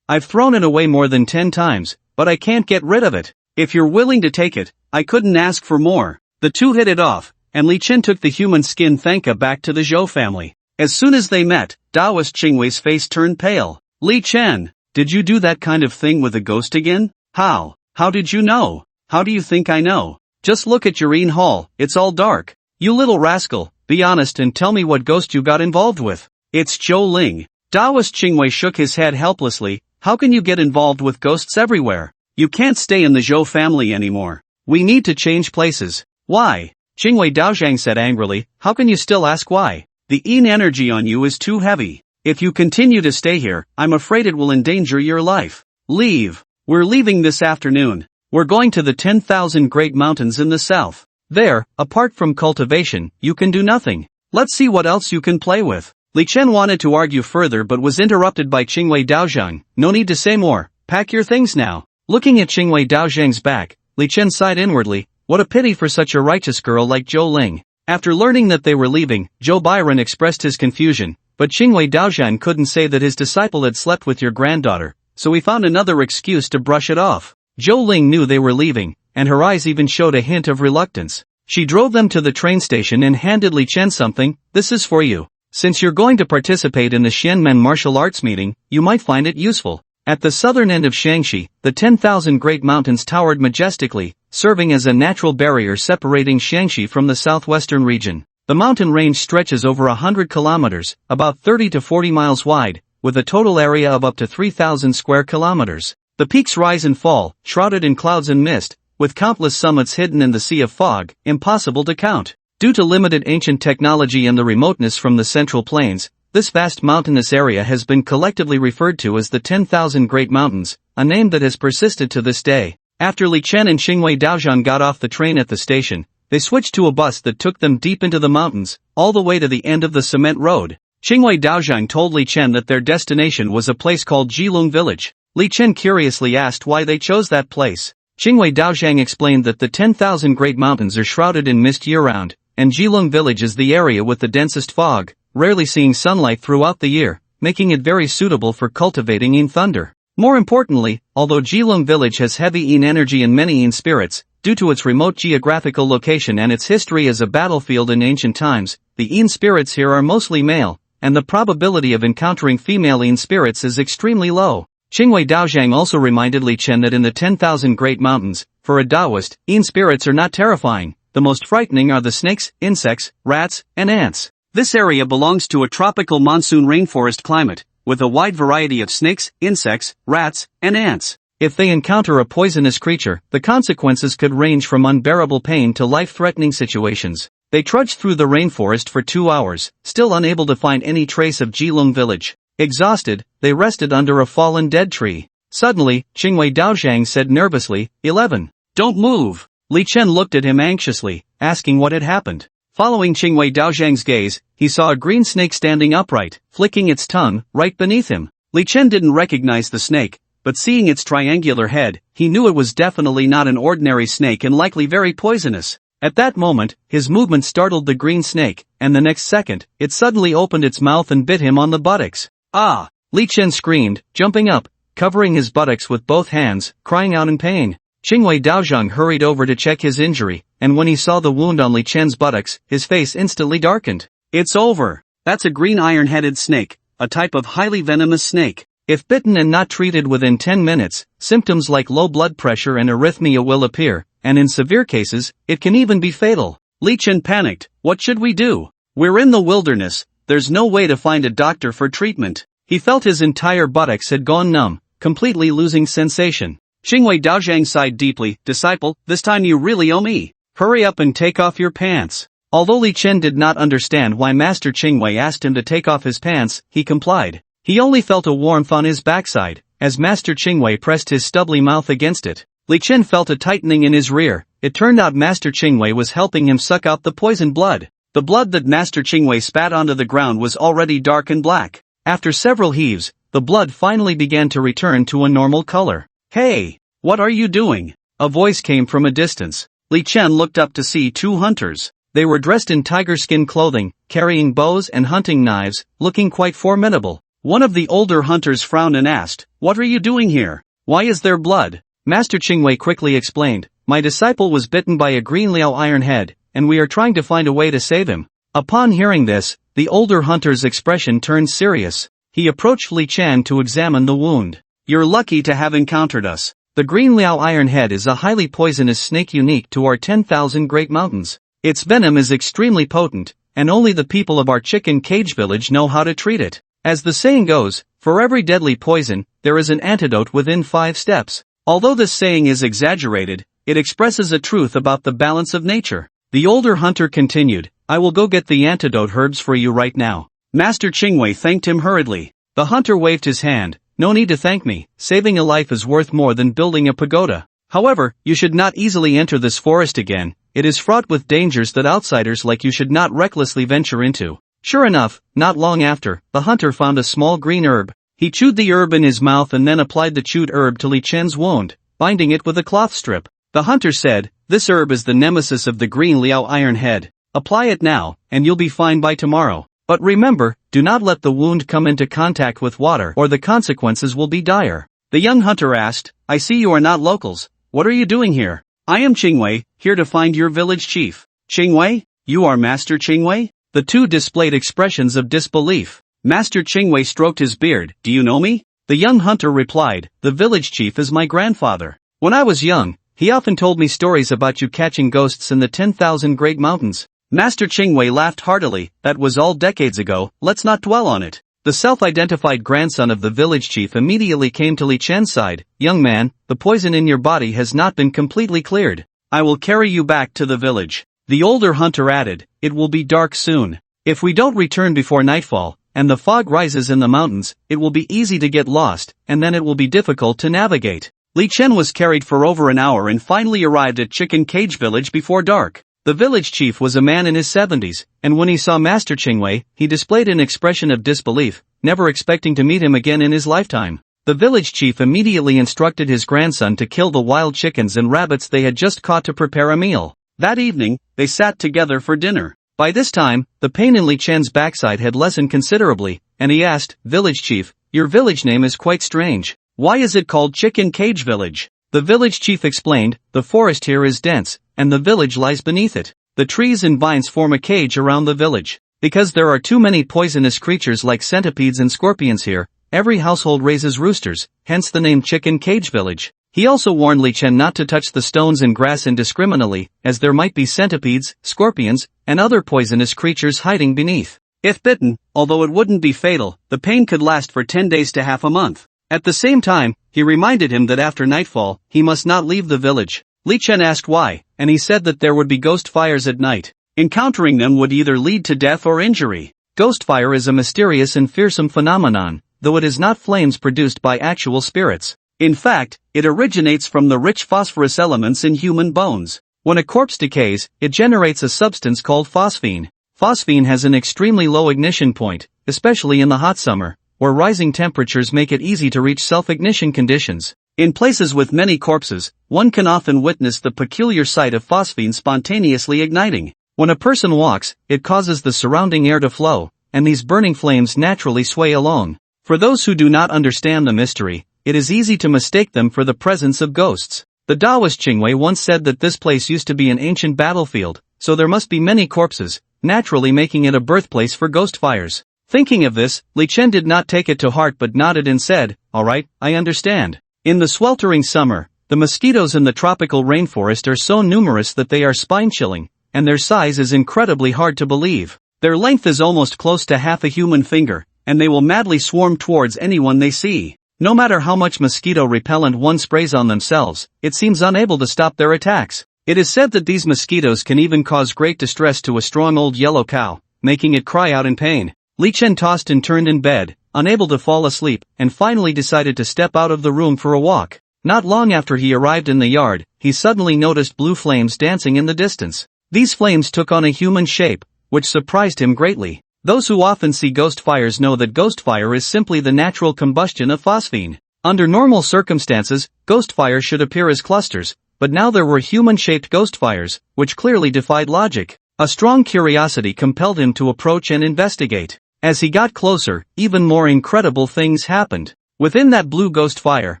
I've thrown it away more than 10 times, but I can't get rid of it. If you're willing to take it, I couldn't ask for more. The 2 hit it off, and Li Chen took the human skin Thanka back to the Zhou family. As soon as they met, Taoist Qingwei's face turned pale. Li Chen, did you do that kind of thing with a ghost again? How? How did you know? How do you think I know? Just look at Yurine Hall, it's all dark. You little rascal, be honest and tell me what ghost you got involved with. It's Zhou Ling. Taoist Qingwei shook his head helplessly. How can you get involved with ghosts everywhere? You can't stay in the Zhou family anymore. We need to change places. Why? Qingwei Daozhang said angrily. How can you still ask why? The Yin energy on you is too heavy. If you continue to stay here, I'm afraid it will endanger your life. Leave. We're leaving this afternoon. We're going to the 10,000 Great Mountains in the south. There, apart from cultivation, you can do nothing. Let's see what else you can play with. Li Chen wanted to argue further but was interrupted by Qingwei Daozhang. No need to say more, pack your things now. Looking at Qingwei Daozhang's back, Li Chen sighed inwardly, what a pity for such a righteous girl like Zhou Ling. After learning that they were leaving, Zhou Byron expressed his confusion, but Qingwei Daozhang couldn't say that his disciple had slept with your granddaughter, so he found another excuse to brush it off. Zhou Ling knew they were leaving, and her eyes even showed a hint of reluctance. She drove them to the train station and handed Li Chen something. This is for you. Since you're going to participate in the Xianmen martial arts meeting, you might find it useful. At the southern end of Shangxi, the 10,000 Great Mountains towered majestically, serving as a natural barrier separating Shangxi from the southwestern region. The mountain range stretches over 100 kilometers, about 30 to 40 miles wide, with a total area of up to 3,000 square kilometers. The peaks rise and fall, shrouded in clouds and mist, with countless summits hidden in the sea of fog, impossible to count. Due to limited ancient technology and the remoteness from the central plains, this vast mountainous area has been collectively referred to as the 10,000 Great Mountains, a name that has persisted to this day. After Li Chen and Qingwei Daozhang got off the train at the station, they switched to a bus that took them deep into the mountains, all the way to the end of the cement road. Qingwei Daozhang told Li Chen that their destination was a place called Lua Village. Li Chen curiously asked why they chose that place. Qingwei Daozhang explained that the 10,000 Great Mountains are shrouded in mist year-round, and Lua Village is the area with the densest fog, rarely seeing sunlight throughout the year, making it very suitable for cultivating yin thunder. More importantly, although Lua Village has heavy yin energy and many yin spirits, due to its remote geographical location and its history as a battlefield in ancient times, the yin spirits here are mostly male, and the probability of encountering female yin spirits is extremely low. Qingwei Daozhang also reminded Li Chen that in the 10,000 Great Mountains, for a Taoist, yin spirits are not terrifying. The most frightening are the snakes, insects, rats, and ants. This area belongs to a tropical monsoon rainforest climate, with a wide variety of snakes, insects, rats, and ants. If they encounter a poisonous creature, the consequences could range from unbearable pain to life-threatening situations. They trudged through the rainforest for 2 hours, still unable to find any trace of Lua Village. Exhausted, they rested under a fallen dead tree. Suddenly, Qingwei Daozhang said nervously, 11. Don't move. Li Chen looked at him anxiously, asking what had happened. Following Qingwei Daozhang's gaze, he saw a green snake standing upright, flicking its tongue, right beneath him. Li Chen didn't recognize the snake, but seeing its triangular head, he knew it was definitely not an ordinary snake and likely very poisonous. At that moment, his movement startled the green snake, and the next second, it suddenly opened its mouth and bit him on the buttocks. Ah! Li Chen screamed, jumping up, covering his buttocks with both hands, crying out in pain. Qingwei Daozhang hurried over to check his injury, and when he saw the wound on Li Chen's buttocks, his face instantly darkened. It's over. That's a green iron-headed snake, a type of highly venomous snake. If bitten and not treated within 10 minutes, symptoms like low blood pressure and arrhythmia will appear, and in severe cases, it can even be fatal. Li Chen panicked. What should we do? We're in the wilderness, there's no way to find a doctor for treatment. He felt his entire buttocks had gone numb, completely losing sensation. Qingwei Daozhang sighed deeply, disciple, this time you really owe me. Hurry up and take off your pants. Although Li Chen did not understand why Master Qingwei asked him to take off his pants, he complied. He only felt a warmth on his backside, as Master Qingwei pressed his stubbly mouth against it. Li Chen felt a tightening in his rear. It turned out Master Qingwei was helping him suck out the poisoned blood. The blood that Master Qingwei spat onto the ground was already dark and black. After several heaves, the blood finally began to return to a normal color. Hey! What are you doing? A voice came from a distance. Li Chen looked up to see 2 hunters. They were dressed in tiger skin clothing, carrying bows and hunting knives, looking quite formidable. One of the older hunters frowned and asked, what are you doing here? Why is there blood? Master Qingwei quickly explained, my disciple was bitten by a green Liao ironhead, and we are trying to find a way to save him. Upon hearing this, the older hunter's expression turned serious. He approached Li Chen to examine the wound. You're lucky to have encountered us. The green Liao ironhead is a highly poisonous snake unique to our 10,000 Great Mountains. Its venom is extremely potent, and only the people of our chicken cage village know how to treat it. As the saying goes, for every deadly poison, there is an antidote within 5 steps. Although this saying is exaggerated, it expresses a truth about the balance of nature. The older hunter continued, I will go get the antidote herbs for you right now. Master Qingwei thanked him hurriedly. The hunter waved his hand. No need to thank me, saving a life is worth more than building a pagoda. However, you should not easily enter this forest again, it is fraught with dangers that outsiders like you should not recklessly venture into. Sure enough, not long after, the hunter found a small green herb. He chewed the herb in his mouth and then applied the chewed herb to Li Chen's wound, binding it with a cloth strip. The hunter said, "This herb is the nemesis of the green Liao Iron Head. Apply it now, and you'll be fine by tomorrow. But remember, do not let the wound come into contact with water or the consequences will be dire." The young hunter asked, "I see you are not locals. What are you doing here?" "I am Qingwei, here to find your village chief." "Qingwei? You are Master Qingwei?" The two displayed expressions of disbelief. Master Qingwei stroked his beard. "Do you know me?" The young hunter replied, "The village chief is my grandfather. When I was young, he often told me stories about you catching ghosts in the 10,000 Great Mountains." Master Qingwei laughed heartily. "That was all decades ago, let's not dwell on it." The self-identified grandson of the village chief immediately came to Li Chen's side. "Young man, the poison in your body has not been completely cleared. I will carry you back to the village." The older hunter added, "It will be dark soon. If we don't return before nightfall, and the fog rises in the mountains, it will be easy to get lost, and then it will be difficult to navigate." Li Chen was carried for over an hour and finally arrived at Chicken Cage Village before dark. The village chief was a man in his 70s, and when he saw Master Qingwei, he displayed an expression of disbelief, never expecting to meet him again in his lifetime. The village chief immediately instructed his grandson to kill the wild chickens and rabbits they had just caught to prepare a meal. That evening, they sat together for dinner. By this time, the pain in Li Chen's backside had lessened considerably, and he asked, "Village chief, your village name is quite strange. Why is it called Chicken Cage Village?" The village chief explained, "The forest here is dense, and the village lies beneath it. The trees and vines form a cage around the village. Because there are too many poisonous creatures like centipedes and scorpions here, every household raises roosters, hence the name Chicken Cage Village." He also warned Li Chen not to touch the stones and grass indiscriminately, as there might be centipedes, scorpions, and other poisonous creatures hiding beneath. If bitten, although it wouldn't be fatal, the pain could last for 10 days to half a month. At the same time, he reminded him that after nightfall, he must not leave the village. Li Chen asked why, and he said that there would be ghost fires at night. Encountering them would either lead to death or injury. Ghost fire is a mysterious and fearsome phenomenon, though it is not flames produced by actual spirits. In fact, it originates from the rich phosphorus elements in human bones. When a corpse decays, it generates a substance called phosphine. Phosphine has an extremely low ignition point, especially in the hot summer, where rising temperatures make it easy to reach self-ignition conditions. In places with many corpses, one can often witness the peculiar sight of phosphine spontaneously igniting. When a person walks, it causes the surrounding air to flow, and these burning flames naturally sway along. For those who do not understand the mystery, it is easy to mistake them for the presence of ghosts. The Taoist Qingwei once said that this place used to be an ancient battlefield, so there must be many corpses, naturally making it a birthplace for ghost fires. Thinking of this, Li Chen did not take it to heart but nodded and said, "All right, I understand." In the sweltering summer, the mosquitoes in the tropical rainforest are so numerous that they are spine-chilling, and their size is incredibly hard to believe. Their length is almost close to half a human finger, and they will madly swarm towards anyone they see. No matter how much mosquito repellent one sprays on themselves, it seems unable to stop their attacks. It is said that these mosquitoes can even cause great distress to a strong old yellow cow, making it cry out in pain. Li Chen tossed and turned in bed, unable to fall asleep, and finally decided to step out of the room for a walk. Not long after he arrived in the yard, he suddenly noticed blue flames dancing in the distance. These flames took on a human shape, which surprised him greatly. Those who often see ghost fires know that ghost fire is simply the natural combustion of phosphine. Under normal circumstances, ghost fire should appear as clusters, but now there were human-shaped ghost fires, which clearly defied logic. A strong curiosity compelled him to approach and investigate. As he got closer, even more incredible things happened. Within that blue ghost fire,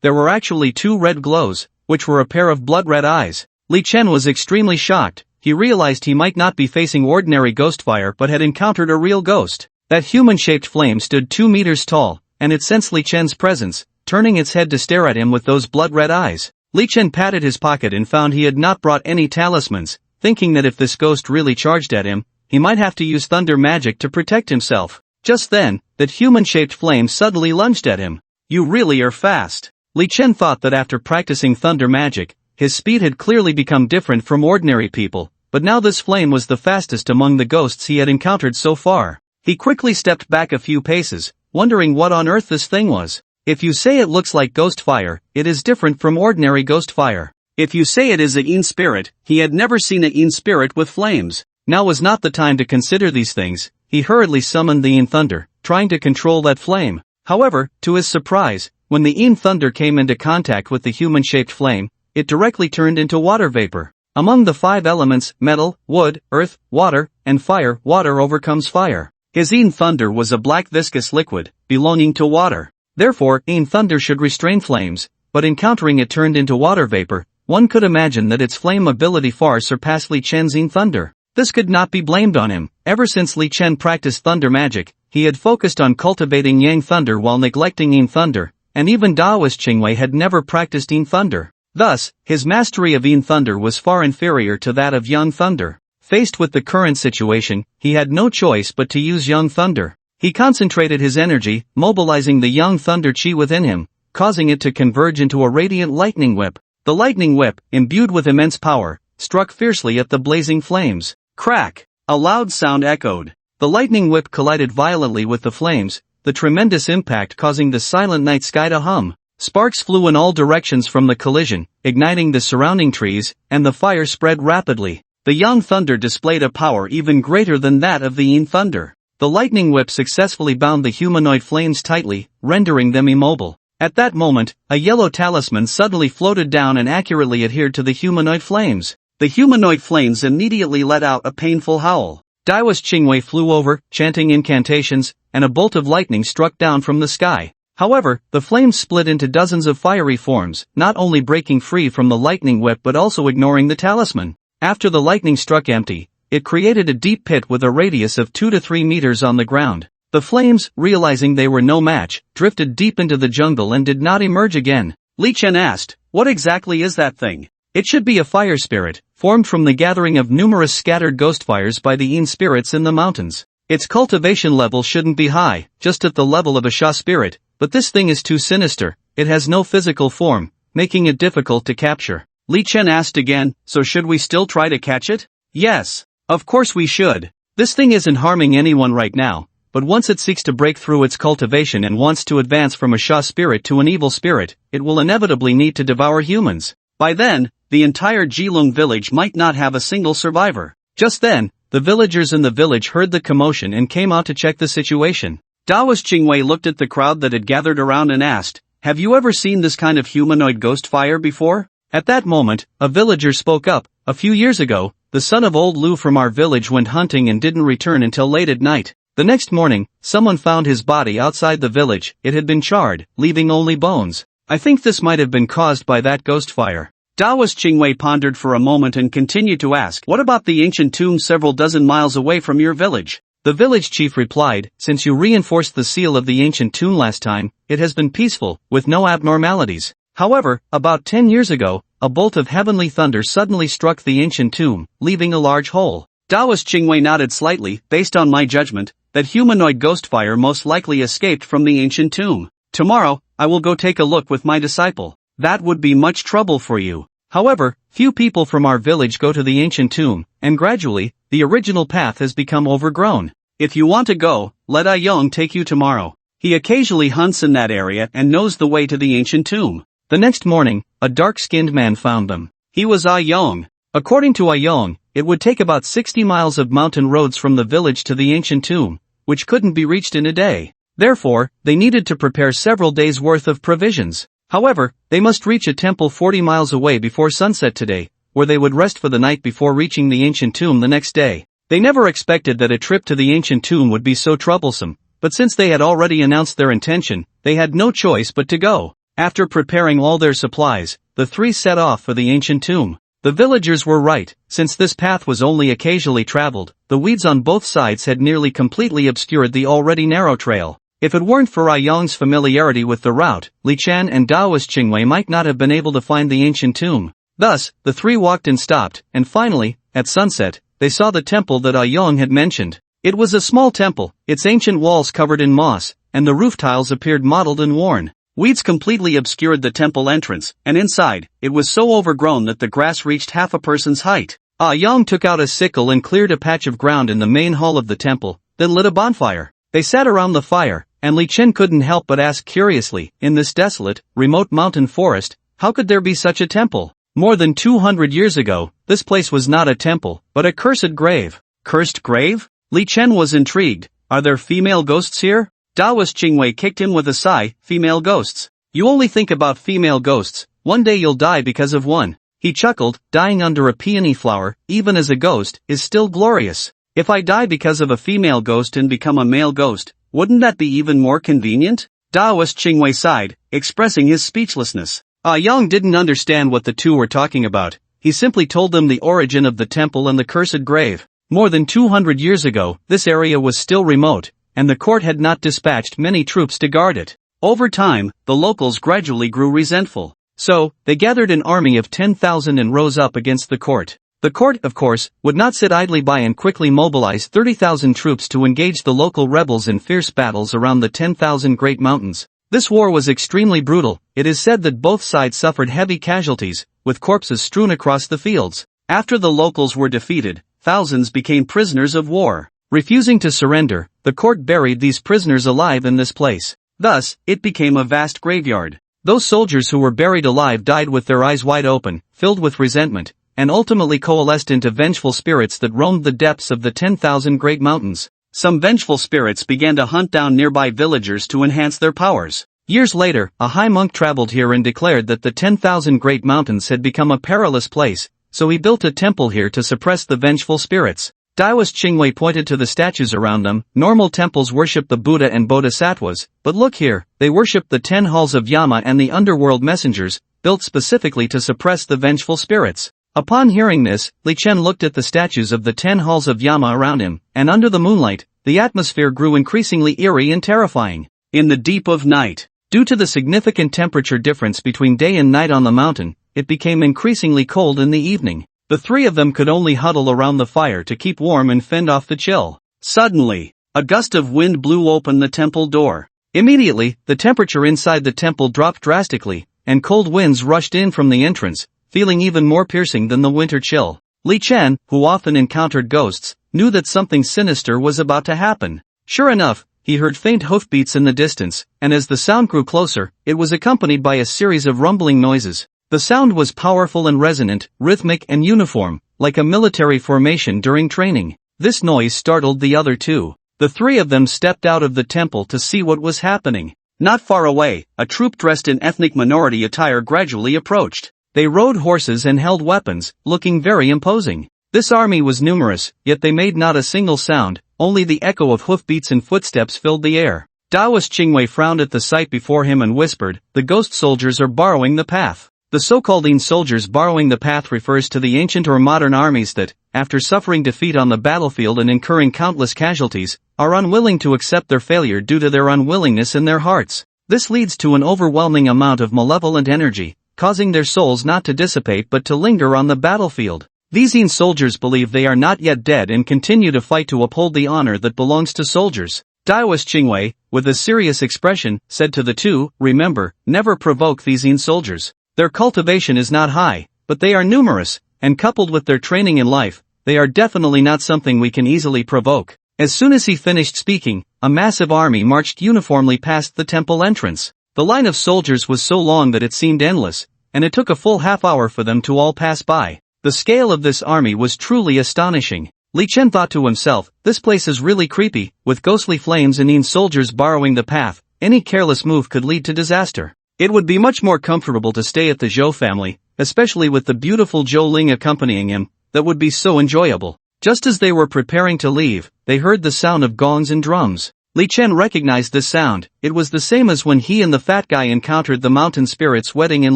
there were actually two red glows, which were a pair of blood-red eyes. Li Chen was extremely shocked. He realized he might not be facing ordinary ghost fire but had encountered a real ghost. That human-shaped flame stood 2 meters tall, and it sensed Li Chen's presence, turning its head to stare at him with those blood-red eyes. Li Chen patted his pocket and found he had not brought any talismans, thinking that if this ghost really charged at him, he might have to use thunder magic to protect himself. Just then, that human-shaped flame suddenly lunged at him. "You really are fast." Li Chen thought that after practicing thunder magic, his speed had clearly become different from ordinary people, but now this flame was the fastest among the ghosts he had encountered so far. He quickly stepped back a few paces, wondering what on earth this thing was. If you say it looks like ghost fire, it is different from ordinary ghost fire. If you say it is a yin spirit, he had never seen a yin spirit with flames. Now was not the time to consider these things. he hurriedly summoned the Yin Thunder, trying to control that flame. However, to his surprise, when the Yin Thunder came into contact with the human-shaped flame, it directly turned into water vapor. Among the 5 elements, metal, wood, earth, water, and fire, water overcomes fire. His Yin Thunder was a black viscous liquid, belonging to water. Therefore, Yin Thunder should restrain flames, but encountering it turned into water vapor. One could imagine that its flame ability far surpassed Li Chen's Yin Thunder. This could not be blamed on him. Ever since Li Chen practiced thunder magic, he had focused on cultivating Yang Thunder while neglecting Yin Thunder, and even Daoist Qingwei had never practiced Yin Thunder. Thus, his mastery of Yin Thunder was far inferior to that of Yang Thunder. Faced with the current situation, he had no choice but to use Yang Thunder. He concentrated his energy, mobilizing the Yang Thunder Qi within him, causing it to converge into a radiant lightning whip. The lightning whip, imbued with immense power, struck fiercely at the blazing flames. Crack! A loud sound echoed. The lightning whip collided violently with the flames, the tremendous impact causing the silent night sky to hum. Sparks flew in all directions from the collision, igniting the surrounding trees, and the fire spread rapidly. The Yang Thunder displayed a power even greater than that of the Yin Thunder. The lightning whip successfully bound the humanoid flames tightly, rendering them immobile. At that moment, a yellow talisman suddenly floated down and accurately adhered to the humanoid flames. The humanoid flames immediately let out a painful howl. Daoist Qingwei flew over, chanting incantations, and a bolt of lightning struck down from the sky. However, the flames split into dozens of fiery forms, not only breaking free from the lightning whip but also ignoring the talisman. After the lightning struck empty, it created a deep pit with a radius of 2 to 3 meters on the ground. The flames, realizing they were no match, drifted deep into the jungle and did not emerge again. Li Chen asked, "What exactly is that thing?" "It should be a fire spirit, formed from the gathering of numerous scattered ghost fires by the Yin spirits in the mountains. Its cultivation level shouldn't be high, just at the level of a Sha spirit, but this thing is too sinister. It has no physical form, making it difficult to capture." Li Chen asked again, "So should we still try to catch it?" "Yes, of course we should. This thing isn't harming anyone right now, but once it seeks to break through its cultivation and wants to advance from a Sha spirit to an evil spirit, it will inevitably need to devour humans. By then, the entire Jilong village might not have a single survivor." Just then, the villagers in the village heard the commotion and came out to check the situation. Daoist Qingwei looked at the crowd that had gathered around and asked, "Have you ever seen this kind of humanoid ghost fire before?" At that moment, a villager spoke up. "A few years ago, the son of old Lu from our village went hunting and didn't return until late at night. The next morning, someone found his body outside the village. It had been charred, leaving only bones. I think this might have been caused by that ghost fire." Daoist Qingwei pondered for a moment and continued to ask, "What about the ancient tomb several dozen miles away from your village?" The village chief replied, "Since you reinforced the seal of the ancient tomb last time, it has been peaceful, with no abnormalities. However, about 10 years ago, a bolt of heavenly thunder suddenly struck the ancient tomb, leaving a large hole." Daoist Qingwei nodded slightly. "Based on my judgment, that humanoid ghost fire most likely escaped from the ancient tomb. Tomorrow, I will go take a look with my disciple. That would be much trouble for you. However, few people from our village go to the ancient tomb, and gradually, the original path has become overgrown. If you want to go, let Ah Yong take you tomorrow. He occasionally hunts in that area and knows the way to the ancient tomb." The next morning, a dark-skinned man found them. He was Ah Yong. According to Ah Yong, it would take about 60 miles of mountain roads from the village to the ancient tomb, which couldn't be reached in a day. Therefore, they needed to prepare several days' worth of provisions. However, they must reach a temple 40 miles away before sunset today, where they would rest for the night before reaching the ancient tomb the next day. They never expected that a trip to the ancient tomb would be so troublesome, but since they had already announced their intention, they had no choice but to go. After preparing all their supplies, the three set off for the ancient tomb. The villagers were right, since this path was only occasionally traveled, the weeds on both sides had nearly completely obscured the already narrow trail. If it weren't for Ah Yong's familiarity with the route, Li Chen and Daoist Qingwei might not have been able to find the ancient tomb. Thus, the three walked and stopped, and finally, at sunset, they saw the temple that Ah Yong had mentioned. It was a small temple, its ancient walls covered in moss, and the roof tiles appeared mottled and worn. Weeds completely obscured the temple entrance, and inside, it was so overgrown that the grass reached half a person's height. Ah Yong took out a sickle and cleared a patch of ground in the main hall of the temple, then lit a bonfire. They sat around the fire, and Li Chen couldn't help but ask curiously, in this desolate, remote mountain forest, how could there be such a temple? More than 200 years ago, this place was not a temple, but a cursed grave. Cursed grave? Li Chen was intrigued. Are there female ghosts here? Taoist Qingwei kicked him with a sigh. Female ghosts. You only think about female ghosts, one day you'll die because of one. He chuckled, dying under a peony flower, even as a ghost, is still glorious. If I die because of a female ghost and become a male ghost, wouldn't that be even more convenient? Taoist Qingwei sighed, expressing his speechlessness. Yang didn't understand what the two were talking about. He simply told them the origin of the temple and the cursed grave. More than 200 years ago, this area was still remote, and the court had not dispatched many troops to guard it. Over time, the locals gradually grew resentful. So, they gathered an army of 10,000 and rose up against the court. The court, of course, would not sit idly by and quickly mobilize 30,000 troops to engage the local rebels in fierce battles around the 10,000 Great Mountains. This war was extremely brutal. It is said that both sides suffered heavy casualties, with corpses strewn across the fields. After the locals were defeated, thousands became prisoners of war. Refusing to surrender, the court buried these prisoners alive in this place. Thus, it became a vast graveyard. Those soldiers who were buried alive died with their eyes wide open, filled with resentment, and ultimately coalesced into vengeful spirits that roamed the depths of the 10,000 Great Mountains. Some vengeful spirits began to hunt down nearby villagers to enhance their powers. Years later, a high monk traveled here and declared that the 10,000 Great Mountains had become a perilous place, so he built a temple here to suppress the vengeful spirits. Taoist Qingwei pointed to the statues around them. Normal temples worship the Buddha and Bodhisattvas, but look here, they worship the 10 halls of Yama and the underworld messengers, built specifically to suppress the vengeful spirits. Upon hearing this, Li Chen looked at the statues of the 10 halls of Yama around him, and under the moonlight, the atmosphere grew increasingly eerie and terrifying. In the deep of night, due to the significant temperature difference between day and night on the mountain, it became increasingly cold in the evening. The three of them could only huddle around the fire to keep warm and fend off the chill. Suddenly, a gust of wind blew open the temple door. Immediately, the temperature inside the temple dropped drastically, and cold winds rushed in from the entrance, feeling even more piercing than the winter chill. Li Chen, who often encountered ghosts, knew that something sinister was about to happen. Sure enough, he heard faint hoofbeats in the distance, and as the sound grew closer, it was accompanied by a series of rumbling noises. The sound was powerful and resonant, rhythmic and uniform, like a military formation during training. This noise startled the other two. The three of them stepped out of the temple to see what was happening. Not far away, a troop dressed in ethnic minority attire gradually approached. They rode horses and held weapons, looking very imposing. This army was numerous, yet they made not a single sound, only the echo of hoofbeats and footsteps filled the air. Taoist Qingwei frowned at the sight before him and whispered, "The ghost soldiers are borrowing the path." The so-called soldiers borrowing the path refers to the ancient or modern armies that, after suffering defeat on the battlefield and incurring countless casualties, are unwilling to accept their failure due to their unwillingness in their hearts. This leads to an overwhelming amount of malevolent energy, causing their souls not to dissipate but to linger on the battlefield. These soldiers believe they are not yet dead and continue to fight to uphold the honor that belongs to soldiers. Taoist Qingwei, with a serious expression, said to the two, "Remember, never provoke these soldiers. Their cultivation is not high, but they are numerous, and coupled with their training in life, they are definitely not something we can easily provoke." As soon as he finished speaking, a massive army marched uniformly past the temple entrance. The line of soldiers was so long that it seemed endless, and it took a full half-hour for them to all pass by. The scale of this army was truly astonishing. Li Chen thought to himself, this place is really creepy, with ghostly flames and soldiers borrowing the path. Any careless move could lead to disaster. It would be much more comfortable to stay at the Zhou family, especially with the beautiful Zhou Ling accompanying him. That would be so enjoyable. Just as they were preparing to leave, they heard the sound of gongs and drums. Li Chen recognized this sound. It was the same as when he and the fat guy encountered the mountain spirits wedding in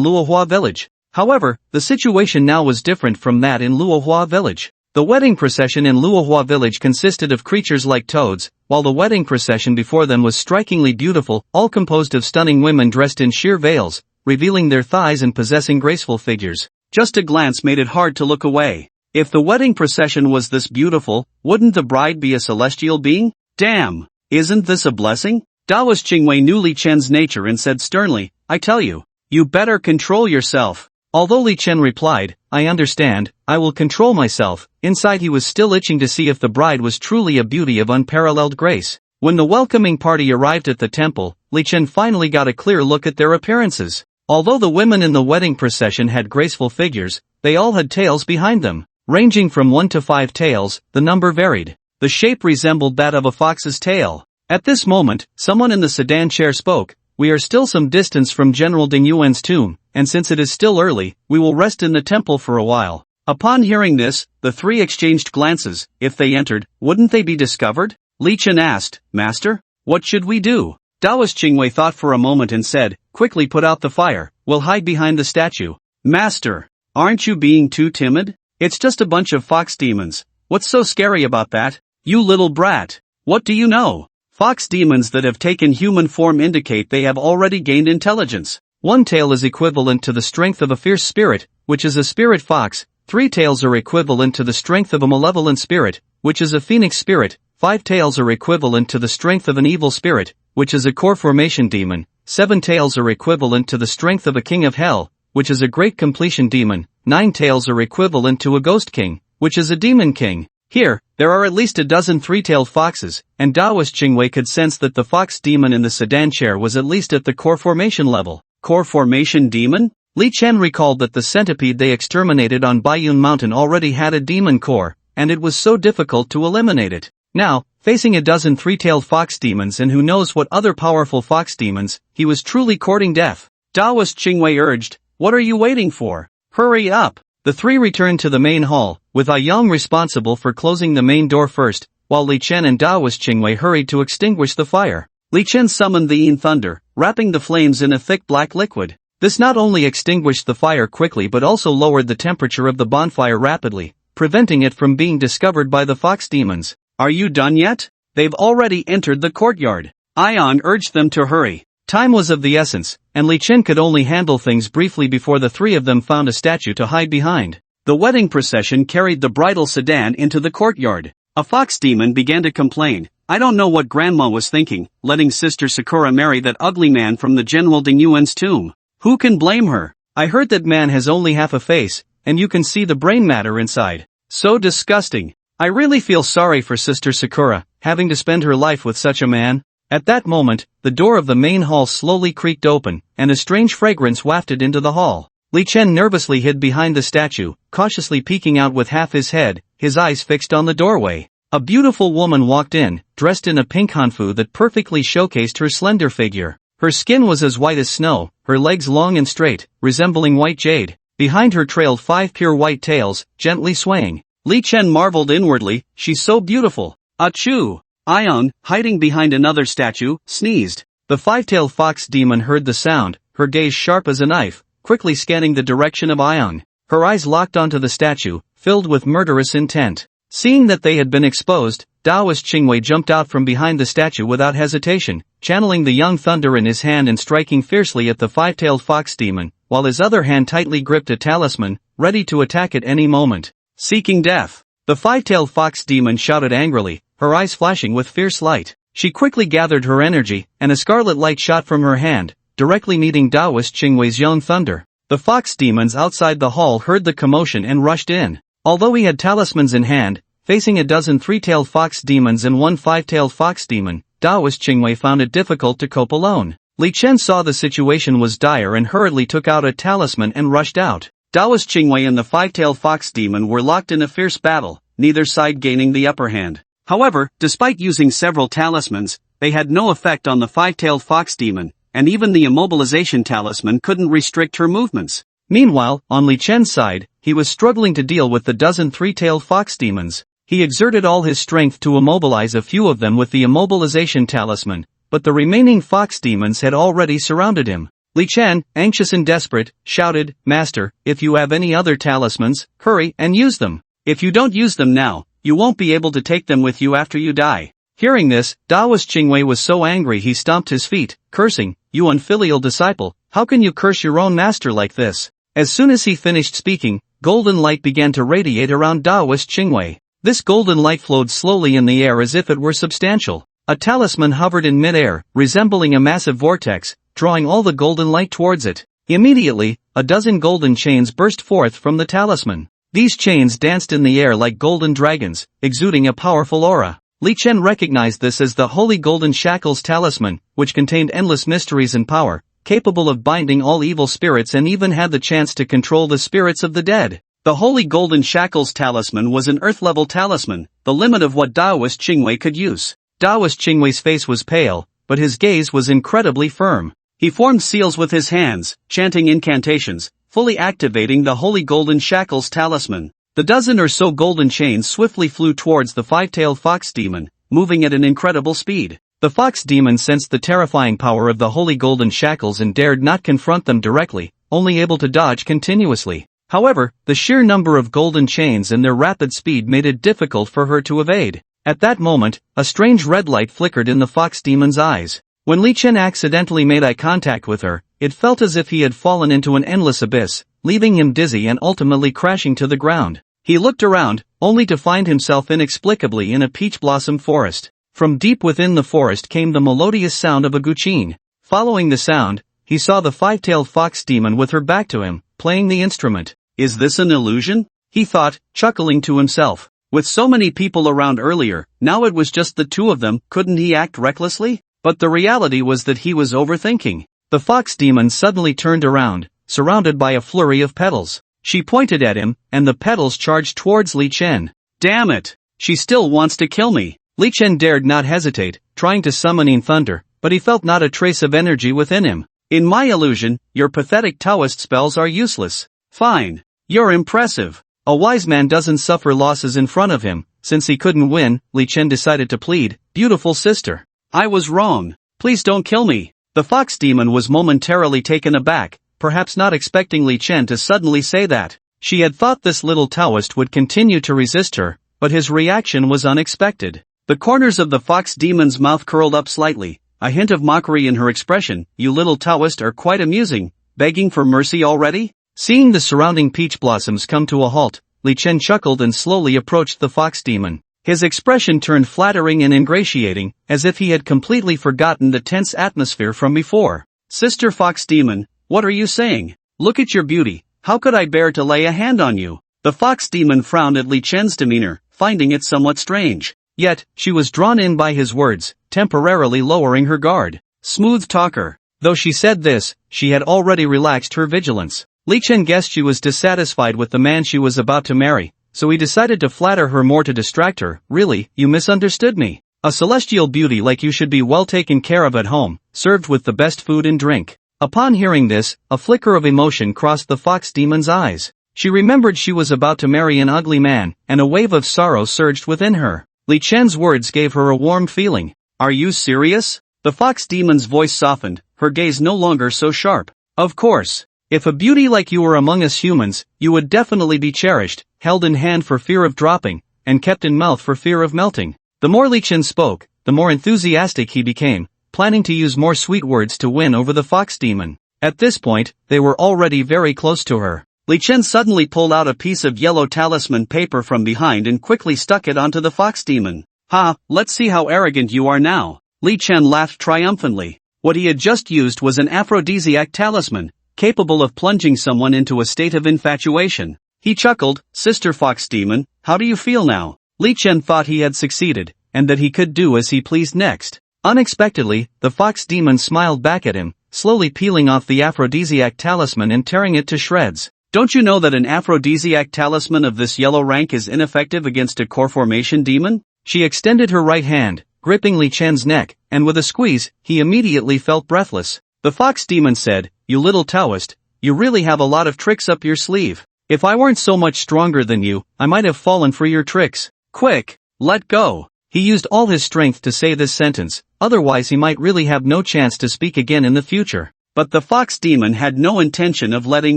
Lua Village. However, the situation now was different from that in Lua Village. The wedding procession in Lua Village consisted of creatures like toads, while the wedding procession before them was strikingly beautiful, all composed of stunning women dressed in sheer veils, revealing their thighs and possessing graceful figures. Just a glance made it hard to look away. If the wedding procession was this beautiful, wouldn't the bride be a celestial being? Damn! Isn't this a blessing? Taoist Qingwei knew Li Chen's nature and said sternly, "I tell you, you better control yourself." Although Li Chen replied, "I understand, I will control myself," inside he was still itching to see if the bride was truly a beauty of unparalleled grace. When the welcoming party arrived at the temple, Li Chen finally got a clear look at their appearances. Although the women in the wedding procession had graceful figures, they all had tails behind them. Ranging from 1 to 5 tails, the number varied. The shape resembled that of a fox's tail. At this moment, someone in the sedan chair spoke. We are still some distance from General Dingyuan's tomb, and since it is still early, we will rest in the temple for a while. Upon hearing this, the three exchanged glances. If they entered, wouldn't they be discovered? Li Chen asked, Master, what should we do? Taoist Qingwei thought for a moment and said, quickly put out the fire, we'll hide behind the statue. Master, aren't you being too timid? It's just a bunch of fox demons. What's so scary about that? You little brat. What do you know? Fox demons that have taken human form indicate they have already gained intelligence. One tail is equivalent to the strength of a fierce spirit, which is a spirit fox. 3 tails are equivalent to the strength of a malevolent spirit, which is a phoenix spirit. 5 tails are equivalent to the strength of an evil spirit, which is a core formation demon. 7 tails are equivalent to the strength of a king of hell, which is a great completion demon. 9 tails are equivalent to a ghost king, which is a demon king. Here, there are at least a dozen 3-tailed foxes, and Taoist Qingwei could sense that the fox demon in the sedan chair was at least at the core formation level. Core formation demon? Li Chen recalled that the centipede they exterminated on Bayun Mountain already had a demon core, and it was so difficult to eliminate it. Now, facing a dozen 3-tailed fox demons and who knows what other powerful fox demons, he was truly courting death. Taoist Qingwei urged, what are you waiting for? Hurry up! The three returned to the main hall, with Yang responsible for closing the main door first, while Li Chen and Taoist Qingwei hurried to extinguish the fire. Li Chen summoned the Yin Thunder, wrapping the flames in a thick black liquid. This not only extinguished the fire quickly but also lowered the temperature of the bonfire rapidly, preventing it from being discovered by the fox demons. Are you done yet? They've already entered the courtyard. Yang urged them to hurry. Time was of the essence, and Li Chen could only handle things briefly before the three of them found a statue to hide behind. The wedding procession carried the bridal sedan into the courtyard. A fox demon began to complain. I don't know what Grandma was thinking, letting Sister Sakura marry that ugly man from the General Dingyuan's tomb. Who can blame her? I heard that man has only half a face, and you can see the brain matter inside. So disgusting. I really feel sorry for Sister Sakura, having to spend her life with such a man. At that moment, the door of the main hall slowly creaked open, and a strange fragrance wafted into the hall. Li Chen nervously hid behind the statue, cautiously peeking out with half his head, his eyes fixed on the doorway. A beautiful woman walked in, dressed in a pink hanfu that perfectly showcased her slender figure. Her skin was as white as snow, her legs long and straight, resembling white jade. Behind her trailed 5 pure white tails, gently swaying. Li Chen marveled inwardly, she's so beautiful. Achoo! Yang, hiding behind another statue, sneezed. The 5-tailed fox demon heard the sound, her gaze sharp as a knife, quickly scanning the direction of Yang. Her eyes locked onto the statue, filled with murderous intent. Seeing that they had been exposed, Taoist Qingwei jumped out from behind the statue without hesitation, channeling the young thunder in his hand and striking fiercely at the 5-tailed fox demon, while his other hand tightly gripped a talisman, ready to attack at any moment. Seeking death. The 5-tailed fox demon shouted angrily, her eyes flashing with fierce light. She quickly gathered her energy, and a scarlet light shot from her hand, directly meeting Taoist Qingwei's young thunder. The fox demons outside the hall heard the commotion and rushed in. Although he had talismans in hand, facing a dozen 3-tailed fox demons and one 5-tailed fox demon, Taoist Qingwei found it difficult to cope alone. Li Chen saw the situation was dire and hurriedly took out a talisman and rushed out. Taoist Qingwei and the 5-tailed fox demon were locked in a fierce battle, neither side gaining the upper hand. However, despite using several talismans, they had no effect on the 5-tailed fox demon, and even the immobilization talisman couldn't restrict her movements. Meanwhile, on Li Chen's side, he was struggling to deal with the dozen 3-tailed fox demons. He exerted all his strength to immobilize a few of them with the immobilization talisman, but the remaining fox demons had already surrounded him. Li Chen, anxious and desperate, shouted, Master, if you have any other talismans, hurry and use them. If you don't use them now, you won't be able to take them with you after you die. Hearing this, Taoist Qingwei was so angry he stomped his feet, cursing, You unfilial disciple, how can you curse your own master like this? As soon as he finished speaking, golden light began to radiate around Taoist Qingwei. This golden light flowed slowly in the air as if it were substantial. A talisman hovered in mid-air, resembling a massive vortex, drawing all the golden light towards it. Immediately, a dozen golden chains burst forth from the talisman. These chains danced in the air like golden dragons, exuding a powerful aura. Li Chen recognized this as the Holy Golden Shackles talisman, which contained endless mysteries and power, capable of binding all evil spirits and even had the chance to control the spirits of the dead. The Holy Golden Shackles talisman was an earth-level talisman, the limit of what Daoist Qingwei could use. Daoist Qingwei's face was pale, but his gaze was incredibly firm. He formed seals with his hands, chanting incantations, fully activating the Holy Golden Shackles talisman. The dozen or so golden chains swiftly flew towards the five-tailed fox demon, moving at an incredible speed. The fox demon sensed the terrifying power of the Holy Golden Shackles and dared not confront them directly, only able to dodge continuously. However, the sheer number of golden chains and their rapid speed made it difficult for her to evade. At that moment, a strange red light flickered in the fox demon's eyes. When Li Chen accidentally made eye contact with her, it felt as if he had fallen into an endless abyss, leaving him dizzy and ultimately crashing to the ground. He looked around, only to find himself inexplicably in a peach blossom forest. From deep within the forest came the melodious sound of a guqin. Following the sound, he saw the five-tailed fox demon with her back to him, playing the instrument. Is this an illusion? He thought, chuckling to himself. With so many people around earlier, now it was just the two of them, couldn't he act recklessly? But the reality was that he was overthinking. The fox demon suddenly turned around, surrounded by a flurry of petals. She pointed at him, and the petals charged towards Li Chen. Damn it! She still wants to kill me. Li Chen dared not hesitate, trying to summon in thunder, but he felt not a trace of energy within him. In my illusion, your pathetic Taoist spells are useless. Fine. You're impressive. A wise man doesn't suffer losses in front of him. Since he couldn't win, Li Chen decided to plead, beautiful sister. I was wrong. Please don't kill me. The fox demon was momentarily taken aback, perhaps not expecting Li Chen to suddenly say that. She had thought this little Taoist would continue to resist her, but his reaction was unexpected. The corners of the fox demon's mouth curled up slightly, a hint of mockery in her expression. You little Taoist are quite amusing, begging for mercy already? Seeing the surrounding peach blossoms come to a halt, Li Chen chuckled and slowly approached the fox demon. His expression turned flattering and ingratiating, as if he had completely forgotten the tense atmosphere from before. Sister fox demon, what are you saying? Look at your beauty, how could I bear to lay a hand on you? The fox demon frowned at Li Chen's demeanor, finding it somewhat strange. Yet, she was drawn in by his words, temporarily lowering her guard. Smooth talker. Though she said this, she had already relaxed her vigilance. Li Chen guessed she was dissatisfied with the man she was about to marry, so he decided to flatter her more to distract her. Really, you misunderstood me. A celestial beauty like you should be well taken care of at home, served with the best food and drink. Upon hearing this, a flicker of emotion crossed the fox demon's eyes. She remembered she was about to marry an ugly man, and a wave of sorrow surged within her. Li Chen's words gave her a warm feeling. Are you serious? The fox demon's voice softened, her gaze no longer so sharp. Of course. If a beauty like you were among us humans, you would definitely be cherished, held in hand for fear of dropping, and kept in mouth for fear of melting. The more Li Chen spoke, the more enthusiastic he became, planning to use more sweet words to win over the fox demon. At this point, they were already very close to her. Li Chen suddenly pulled out a piece of yellow talisman paper from behind and quickly stuck it onto the fox demon. Ha, let's see how arrogant you are now. Li Chen laughed triumphantly. What he had just used was an aphrodisiac talisman, capable of plunging someone into a state of infatuation. He chuckled, Sister Fox Demon, how do you feel now? Li Chen thought he had succeeded, and that he could do as he pleased next. Unexpectedly, the Fox Demon smiled back at him, slowly peeling off the aphrodisiac talisman and tearing it to shreds. Don't you know that an aphrodisiac talisman of this yellow rank is ineffective against a core formation demon? She extended her right hand, gripping Li Chen's neck, and with a squeeze, he immediately felt breathless. The Fox Demon said, You little Taoist, you really have a lot of tricks up your sleeve. If I weren't so much stronger than you, I might have fallen for your tricks. Quick, let go. He used all his strength to say this sentence, otherwise he might really have no chance to speak again in the future. But the Fox Demon had no intention of letting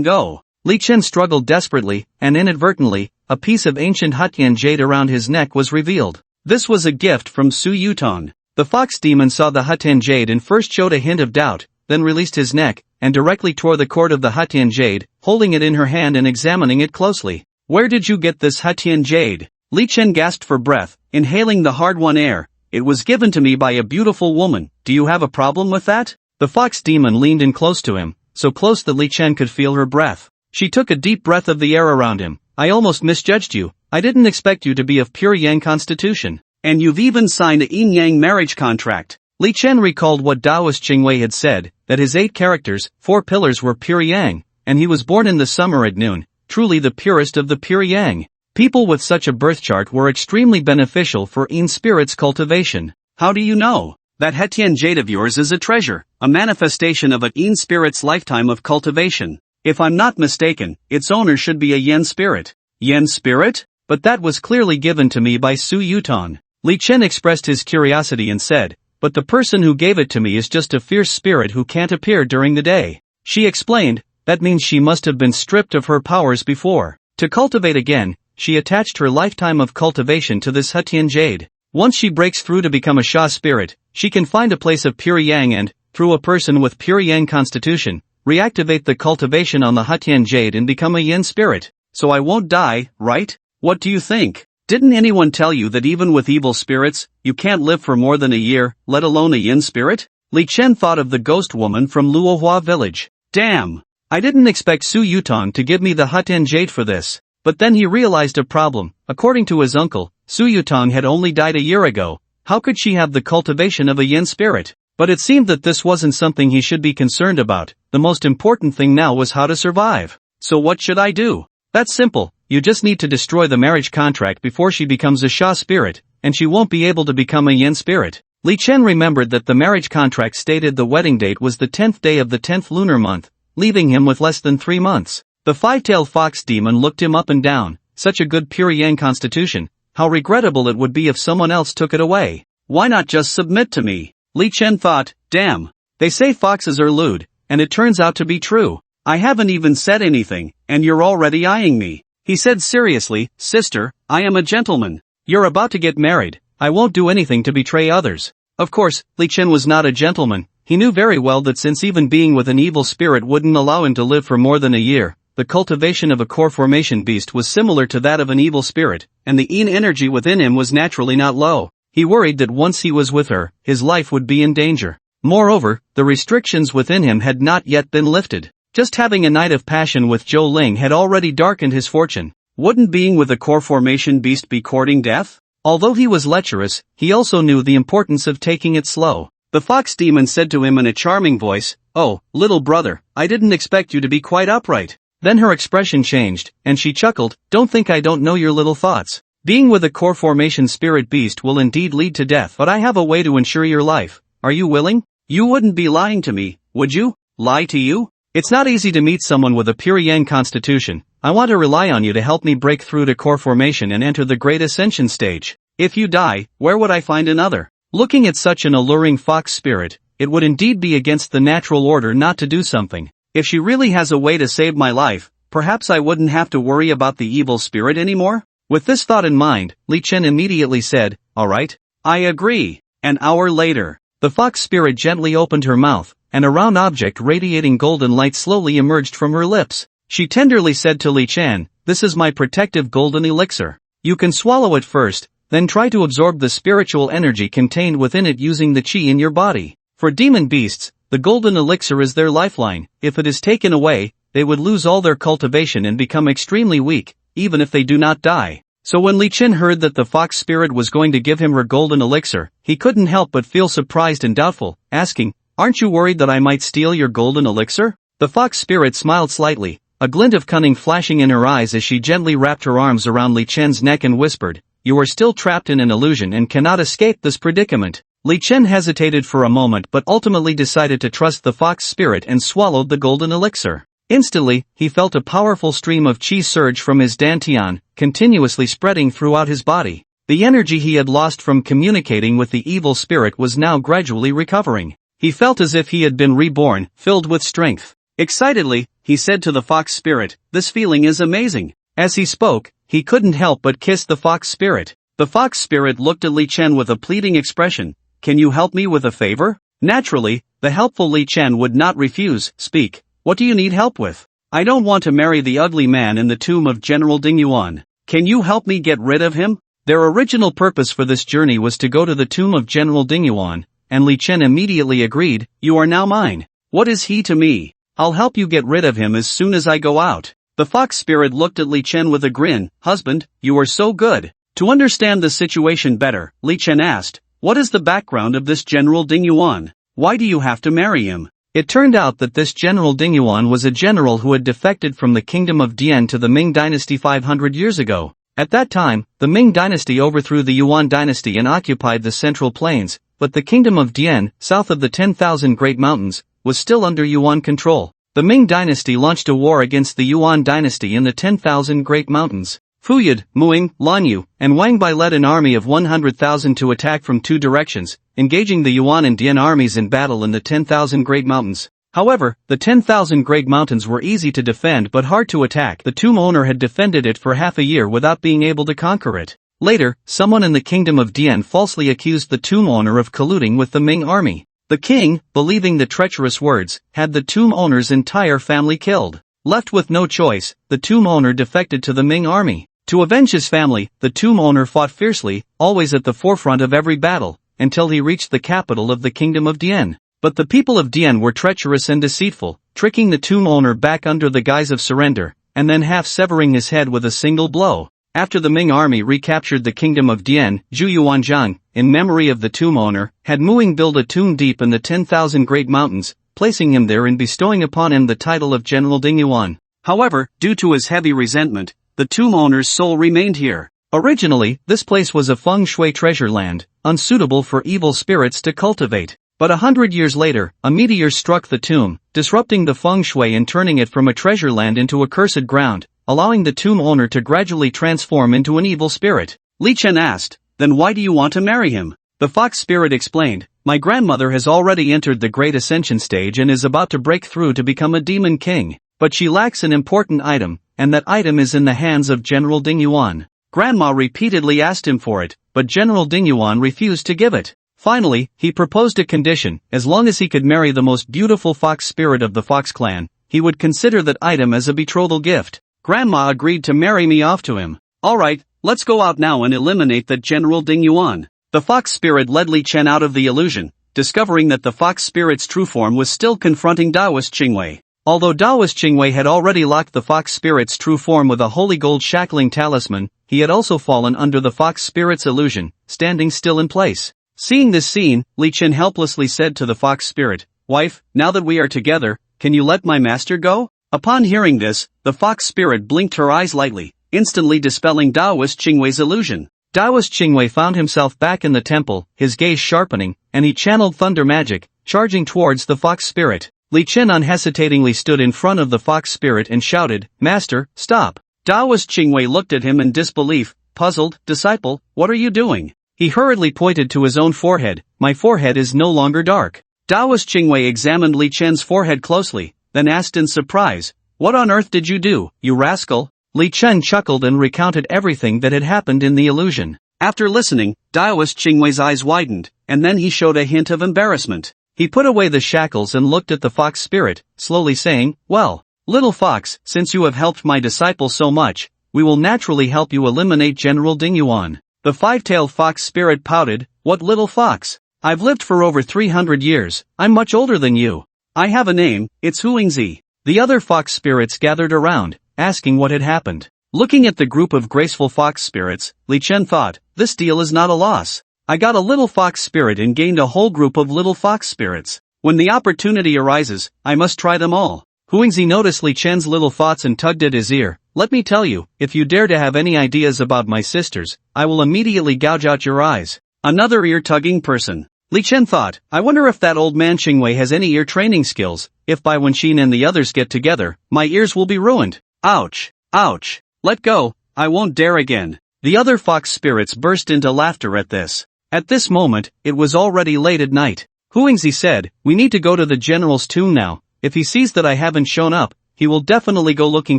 go. Li Chen struggled desperately, and inadvertently, a piece of ancient Hutian jade around his neck was revealed. This was a gift from Su Yutong. The Fox Demon saw the Hutian jade and first showed a hint of doubt, then released his neck, and directly tore the cord of the Hutian jade, holding it in her hand and examining it closely. Where did you get this Hutian jade? Li Chen gasped for breath, inhaling the hard-won air. It was given to me by a beautiful woman. Do you have a problem with that? The Fox Demon leaned in close to him, so close that Li Chen could feel her breath. She took a deep breath of the air around him. I almost misjudged you. I didn't expect you to be of pure Yang constitution. And you've even signed a yin-yang marriage contract. Li Chen recalled what Daoist Qingwei had said, that his 8 characters, 4 pillars were pure yang, and he was born in the summer at noon, truly the purest of the pure yang. People with such a birth chart were extremely beneficial for Yin spirit's cultivation. How do you know? That Hetien jade of yours is a treasure, a manifestation of a Yin spirit's lifetime of cultivation. If I'm not mistaken, its owner should be a Yen spirit. Yen spirit? But that was clearly given to me by Su Yuton. Li Chen expressed his curiosity and said, but the person who gave it to me is just a fierce spirit who can't appear during the day. She explained, that means she must have been stripped of her powers before. To cultivate again, she attached her lifetime of cultivation to this Hetien jade. Once she breaks through to become a Sha spirit, she can find a place of pure yang and, through a person with pure yang constitution, reactivate the cultivation on the Hetien jade and become a Yin spirit. So I won't die, right? What do you think? Didn't anyone tell you that even with evil spirits, you can't live for more than a year, let alone a Yin spirit? Li Chen thought of the ghost woman from Lua Village. Damn! I didn't expect Su Yutong to give me the Hetien jade for this. But then he realized a problem. According to his uncle, Su Yutong had only died a year ago. How could she have the cultivation of a Yin spirit? But it seemed that this wasn't something he should be concerned about. The most important thing now was how to survive. So what should I do? That's simple. You just need to destroy the marriage contract before she becomes a Sha spirit, and she won't be able to become a Yin spirit. Li Chen remembered that the marriage contract stated the wedding date was the 10th day of the 10th lunar month, leaving him with less than 3 months. The five-tailed fox demon looked him up and down. Such a good pure Yang constitution. How regrettable it would be if someone else took it away. Why not just submit to me? Li Chen thought, damn. They say foxes are lewd, and it turns out to be true. I haven't even said anything, and you're already eyeing me. He said seriously, sister, I am a gentleman. You're about to get married. I won't do anything to betray others. Of course, Li Chen was not a gentleman. He knew very well that since even being with an evil spirit wouldn't allow him to live for more than a year, the cultivation of a core formation beast was similar to that of an evil spirit, and the Yin energy within him was naturally not low. He worried that once he was with her, his life would be in danger. Moreover, the restrictions within him had not yet been lifted. Just having a night of passion with Zhou Ling had already darkened his fortune. Wouldn't being with a core formation beast be courting death? Although he was lecherous, he also knew the importance of taking it slow. The fox demon said to him in a charming voice, "Oh, little brother, I didn't expect you to be quite upright." Then her expression changed, and she chuckled, "Don't think I don't know your little thoughts. Being with a core formation spirit beast will indeed lead to death, but I have a way to ensure your life. Are you willing? You wouldn't be lying to me, would you?" "Lie to you? It's not easy to meet someone with a pure Yang constitution. I want to rely on you to help me break through to core formation and enter the great ascension stage. If you die, where would I find another?" Looking at such an alluring fox spirit, it would indeed be against the natural order not to do something. If she really has a way to save my life, perhaps I wouldn't have to worry about the evil spirit anymore? With this thought in mind, Li Chen immediately said, "Alright, I agree." An hour later, the fox spirit gently opened her mouth, and a round object radiating golden light slowly emerged from her lips. She tenderly said to Li Chen, "This is my protective golden elixir. You can swallow it first, then try to absorb the spiritual energy contained within it using the qi in your body." For demon beasts, the golden elixir is their lifeline. If it is taken away, they would lose all their cultivation and become extremely weak, even if they do not die. So when Li Chen heard that the fox spirit was going to give him her golden elixir, he couldn't help but feel surprised and doubtful, asking, "Aren't you worried that I might steal your golden elixir?" The fox spirit smiled slightly, a glint of cunning flashing in her eyes as she gently wrapped her arms around Li Chen's neck and whispered, "You are still trapped in an illusion and cannot escape this predicament." Li Chen hesitated for a moment but ultimately decided to trust the fox spirit and swallowed the golden elixir. Instantly, he felt a powerful stream of qi surge from his dantian, continuously spreading throughout his body. The energy he had lost from communicating with the evil spirit was now gradually recovering. He felt as if he had been reborn, filled with strength. Excitedly, he said to the fox spirit, "This feeling is amazing." As he spoke, he couldn't help but kiss the fox spirit. The fox spirit looked at Li Chen with a pleading expression. "Can you help me with a favor?" Naturally, the helpful Li Chen would not refuse. "Speak. What do you need help with?" "I don't want to marry the ugly man in the tomb of General Dingyuan. Can you help me get rid of him?" Their original purpose for this journey was to go to the tomb of General Dingyuan, and Li Chen immediately agreed, "You are now mine. What is he to me? I'll help you get rid of him as soon as I go out." The fox spirit looked at Li Chen with a grin. "Husband, you are so good." To understand the situation better, Li Chen asked, "What is the background of this General Dingyuan? Why do you have to marry him?" It turned out that this General Dingyuan was a general who had defected from the kingdom of Dian to the Ming Dynasty 500 years ago. At that time, the Ming Dynasty overthrew the Yuan Dynasty and occupied the Central Plains, but the kingdom of Dian, south of the 10,000 Great Mountains, was still under Yuan control. The Ming Dynasty launched a war against the Yuan Dynasty in the 10,000 Great Mountains. Fuyid, Muing, Lanyu, and Wang Bai led an army of 100,000 to attack from two directions, engaging the Yuan and Dian armies in battle in the 10,000 Great Mountains. However, the 10,000 Great Mountains were easy to defend but hard to attack. The tomb owner had defended it for half a year without being able to conquer it. Later, someone in the kingdom of Dian falsely accused the tomb owner of colluding with the Ming army. The king, believing the treacherous words, had the tomb owner's entire family killed. Left with no choice, the tomb owner defected to the Ming army. To avenge his family, the tomb owner fought fiercely, always at the forefront of every battle, until he reached the capital of the kingdom of Dian. But the people of Dian were treacherous and deceitful, tricking the tomb owner back under the guise of surrender, and then half-severing his head with a single blow. After the Ming army recaptured the kingdom of Dian, Zhu Yuanzhang, in memory of the tomb owner, had Muing build a tomb deep in the 10,000 Great Mountains, placing him there and bestowing upon him the title of General Dingyuan. However, due to his heavy resentment, the tomb owner's soul remained here. Originally, this place was a feng shui treasure land, unsuitable for evil spirits to cultivate. But 100 years later, a meteor struck the tomb, disrupting the feng shui and turning it from a treasure land into a cursed ground, allowing the tomb owner to gradually transform into an evil spirit. Li Chen asked, "Then why do you want to marry him?" The fox spirit explained, "My grandmother has already entered the great ascension stage and is about to break through to become a demon king, but she lacks an important item, and that item is in the hands of General Dingyuan." Grandma repeatedly asked him for it, but General Dingyuan refused to give it. Finally, he proposed a condition: as long as he could marry the most beautiful fox spirit of the Fox clan, he would consider that item as a betrothal gift. Grandma agreed to marry me off to him. "Alright, let's go out now and eliminate that General Dingyuan." The fox spirit led Li Chen out of the illusion, discovering that the fox spirit's true form was still confronting Taoist Qingwei. Although Taoist Qingwei had already locked the fox spirit's true form with a holy gold shackling talisman, he had also fallen under the fox spirit's illusion, standing still in place. Seeing this scene, Li Chen helplessly said to the fox spirit, "Wife, now that we are together, can you let my master go?" Upon hearing this, the fox spirit blinked her eyes lightly, instantly dispelling Taoist Qingwei's illusion. Taoist Qingwei found himself back in the temple, his gaze sharpening, and he channeled thunder magic, charging towards the fox spirit. Li Chen unhesitatingly stood in front of the fox spirit and shouted, "Master, stop." Taoist Qingwei looked at him in disbelief, puzzled. "Disciple, what are you doing?" He hurriedly pointed to his own forehead. "My forehead is no longer dark." Taoist Qingwei examined Li Chen's forehead closely, then asked in surprise, "What on earth did you do, you rascal?" Li Chen chuckled and recounted everything that had happened in the illusion. After listening, Taoist Qingwei's eyes widened, and then he showed a hint of embarrassment. He put away the shackles and looked at the fox spirit, slowly saying, "Well, little fox, since you have helped my disciple so much, we will naturally help you eliminate General Dingyuan." The five-tailed fox spirit pouted, "What little fox? I've lived for over 300 years, I'm much older than you. I have a name, it's Huingzi." The other fox spirits gathered around, asking what had happened. Looking at the group of graceful fox spirits, Li Chen thought, "This deal is not a loss. I got a little fox spirit and gained a whole group of little fox spirits. When the opportunity arises, I must try them all." Huingzi noticed Li Chen's little thoughts and tugged at his ear. "Let me tell you, if you dare to have any ideas about my sisters, I will immediately gouge out your eyes." Another ear-tugging person. Li Chen thought, "I wonder if that old man Qingwei has any ear training skills. If Bai Wenxin and the others get together, my ears will be ruined. Ouch! Ouch! Let go, I won't dare again." The other fox spirits burst into laughter at this. At this moment, it was already late at night. Huingzi said, "We need to go to the general's tomb now. If he sees that I haven't shown up, he will definitely go looking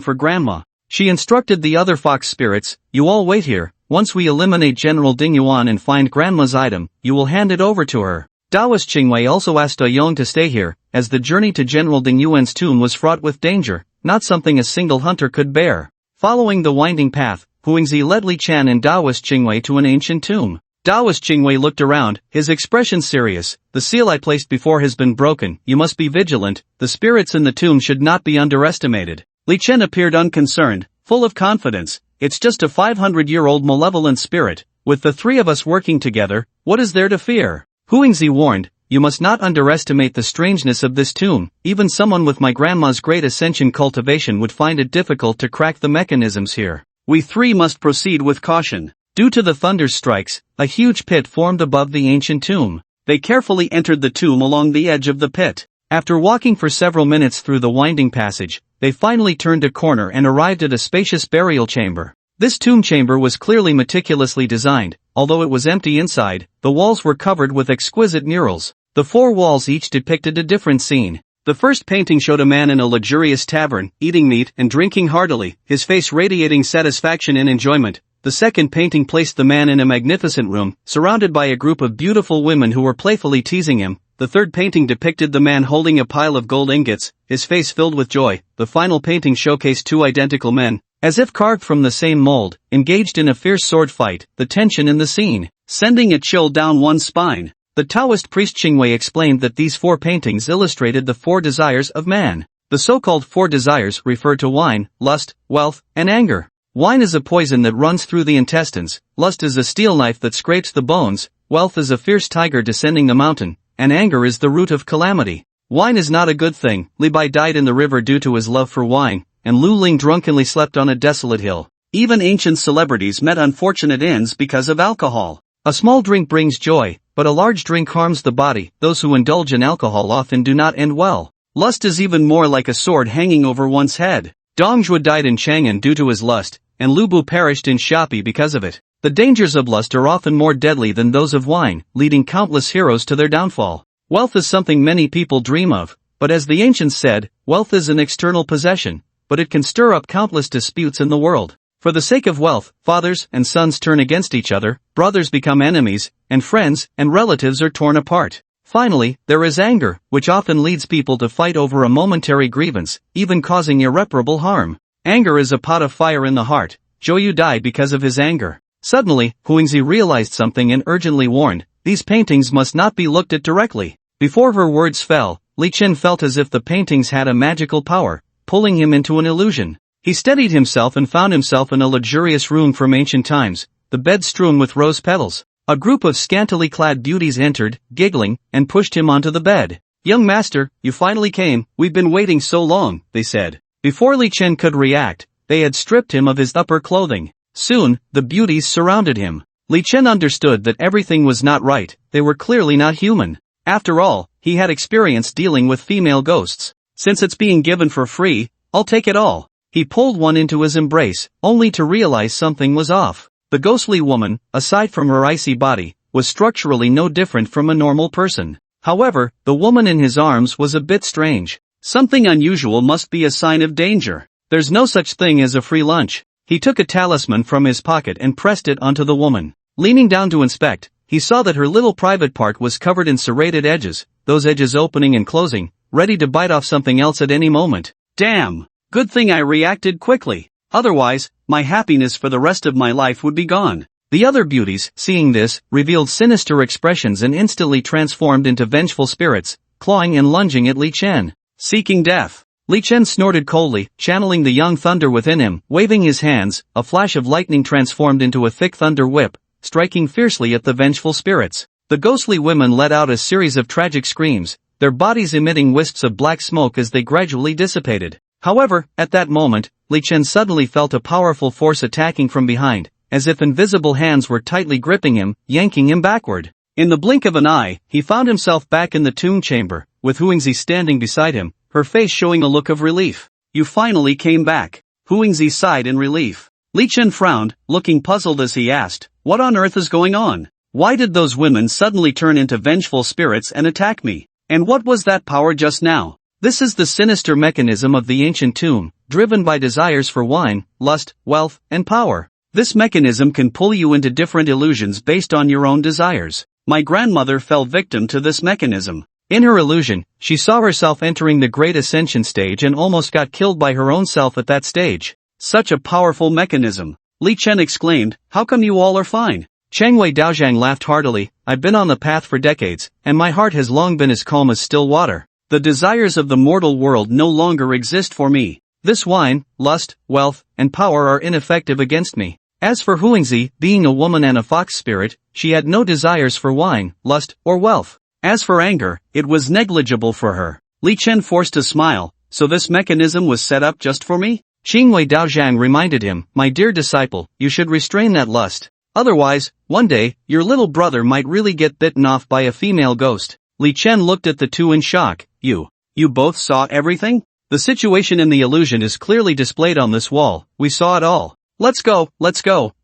for Grandma." She instructed the other fox spirits, "You all wait here. Once we eliminate General Dingyuan and find Grandma's item, you will hand it over to her." Taoist Qingwei also asked Yong to stay here, as the journey to General Dingyuan's tomb was fraught with danger, not something a single hunter could bear. Following the winding path, Huingzi led Li Chen and Taoist Qingwei to an ancient tomb. Taoist Qingwei looked around, his expression serious. "The seal I placed before has been broken, you must be vigilant, the spirits in the tomb should not be underestimated." Li Chen appeared unconcerned, full of confidence. "It's just a 500-year-old malevolent spirit. With the three of us working together, what is there to fear?" Huingzi warned, you must not underestimate the strangeness of this tomb. Even someone with my grandma's great ascension cultivation would find it difficult to crack the mechanisms here. We three must proceed with caution. Due to the thunder's strikes, a huge pit formed above the ancient tomb. They carefully entered the tomb along the edge of the pit. After walking for several minutes through the winding passage, they finally turned a corner and arrived at a spacious burial chamber. This tomb chamber was clearly meticulously designed. Although it was empty inside, the walls were covered with exquisite murals. The four walls each depicted a different scene. The first painting showed a man in a luxurious tavern, eating meat and drinking heartily, his face radiating satisfaction and enjoyment. The second painting placed the man in a magnificent room, surrounded by a group of beautiful women who were playfully teasing him. The third painting depicted the man holding a pile of gold ingots, his face filled with joy. The final painting showcased two identical men, as if carved from the same mold, engaged in a fierce sword fight. The tension in the scene, sending a chill down one's spine. The Taoist priest Qingwei explained that these four paintings illustrated the four desires of man. The so-called four desires refer to wine, lust, wealth, and anger. Wine is a poison that runs through the intestines, lust is a steel knife that scrapes the bones, wealth is a fierce tiger descending the mountain, and anger is the root of calamity. Wine is not a good thing. Li Bai died in the river due to his love for wine, and Lu Ling drunkenly slept on a desolate hill. Even ancient celebrities met unfortunate ends because of alcohol. A small drink brings joy, but a large drink harms the body. Those who indulge in alcohol often do not end well. Lust is even more like a sword hanging over one's head. Dong Zhuo died in Chang'an due to his lust, and Lu Bu perished in Xiapi because of it. The dangers of lust are often more deadly than those of wine, leading countless heroes to their downfall. Wealth is something many people dream of, but as the ancients said, wealth is an external possession, but it can stir up countless disputes in the world. For the sake of wealth, fathers and sons turn against each other, brothers become enemies, and friends and relatives are torn apart. Finally, there is anger, which often leads people to fight over a momentary grievance, even causing irreparable harm. Anger is a pot of fire in the heart. Zhou died because of his anger. Suddenly, Huangzi realized something and urgently warned, these paintings must not be looked at directly. Before her words fell, Li Chen felt as if the paintings had a magical power, pulling him into an illusion. He steadied himself and found himself in a luxurious room from ancient times, the bed strewn with rose petals. A group of scantily clad beauties entered, giggling, and pushed him onto the bed. "Young master, you finally came, we've been waiting so long," they said. Before Li Chen could react, they had stripped him of his upper clothing. Soon, the beauties surrounded him. Li Chen understood that everything was not right, they were clearly not human. After all, he had experience dealing with female ghosts. Since it's being given for free, I'll take it all. He pulled one into his embrace, only to realize something was off. The ghostly woman, aside from her icy body, was structurally no different from a normal person. However, the woman in his arms was a bit strange. Something unusual must be a sign of danger. There's no such thing as a free lunch. He took a talisman from his pocket and pressed it onto the woman. Leaning down to inspect, he saw that her little private part was covered in serrated edges, those edges opening and closing, ready to bite off something else at any moment. Damn! Good thing I reacted quickly. Otherwise, my happiness for the rest of my life would be gone. The other beauties, seeing this, revealed sinister expressions and instantly transformed into vengeful spirits, clawing and lunging at Li Chen. Seeking death. Li Chen snorted coldly, channeling the young thunder within him. Waving his hands, a flash of lightning transformed into a thick thunder whip, striking fiercely at the vengeful spirits. The ghostly women let out a series of tragic screams, their bodies emitting wisps of black smoke as they gradually dissipated. However, at that moment, Li Chen suddenly felt a powerful force attacking from behind, as if invisible hands were tightly gripping him, yanking him backward. In the blink of an eye, he found himself back in the tomb chamber, with Huangzi standing beside him, her face showing a look of relief. "You finally came back." Huangzi sighed in relief. Li Chen frowned, looking puzzled as he asked, "What on earth is going on? Why did those women suddenly turn into vengeful spirits and attack me? And what was that power just now?" This is the sinister mechanism of the ancient tomb, driven by desires for wine, lust, wealth, and power. This mechanism can pull you into different illusions based on your own desires. My grandmother fell victim to this mechanism. In her illusion, she saw herself entering the Great Ascension stage and almost got killed by her own self at that stage. Such a powerful mechanism. Li Chen exclaimed, "How come you all are fine?" Changwei Daozhang laughed heartily, "I've been on the path for decades, and my heart has long been as calm as still water. The desires of the mortal world no longer exist for me. This wine, lust, wealth, and power are ineffective against me." As for Huangzi, being a woman and a fox spirit, she had no desires for wine, lust, or wealth. As for anger, it was negligible for her. Li Chen forced a smile. So this mechanism was set up just for me? Qingwei Daozhang reminded him, my dear disciple, you should restrain that lust. Otherwise, one day, your little brother might really get bitten off by a female ghost. Li Chen looked at the two in shock. You both saw everything? The situation in the illusion is clearly displayed on this wall. We saw it all. Let's go.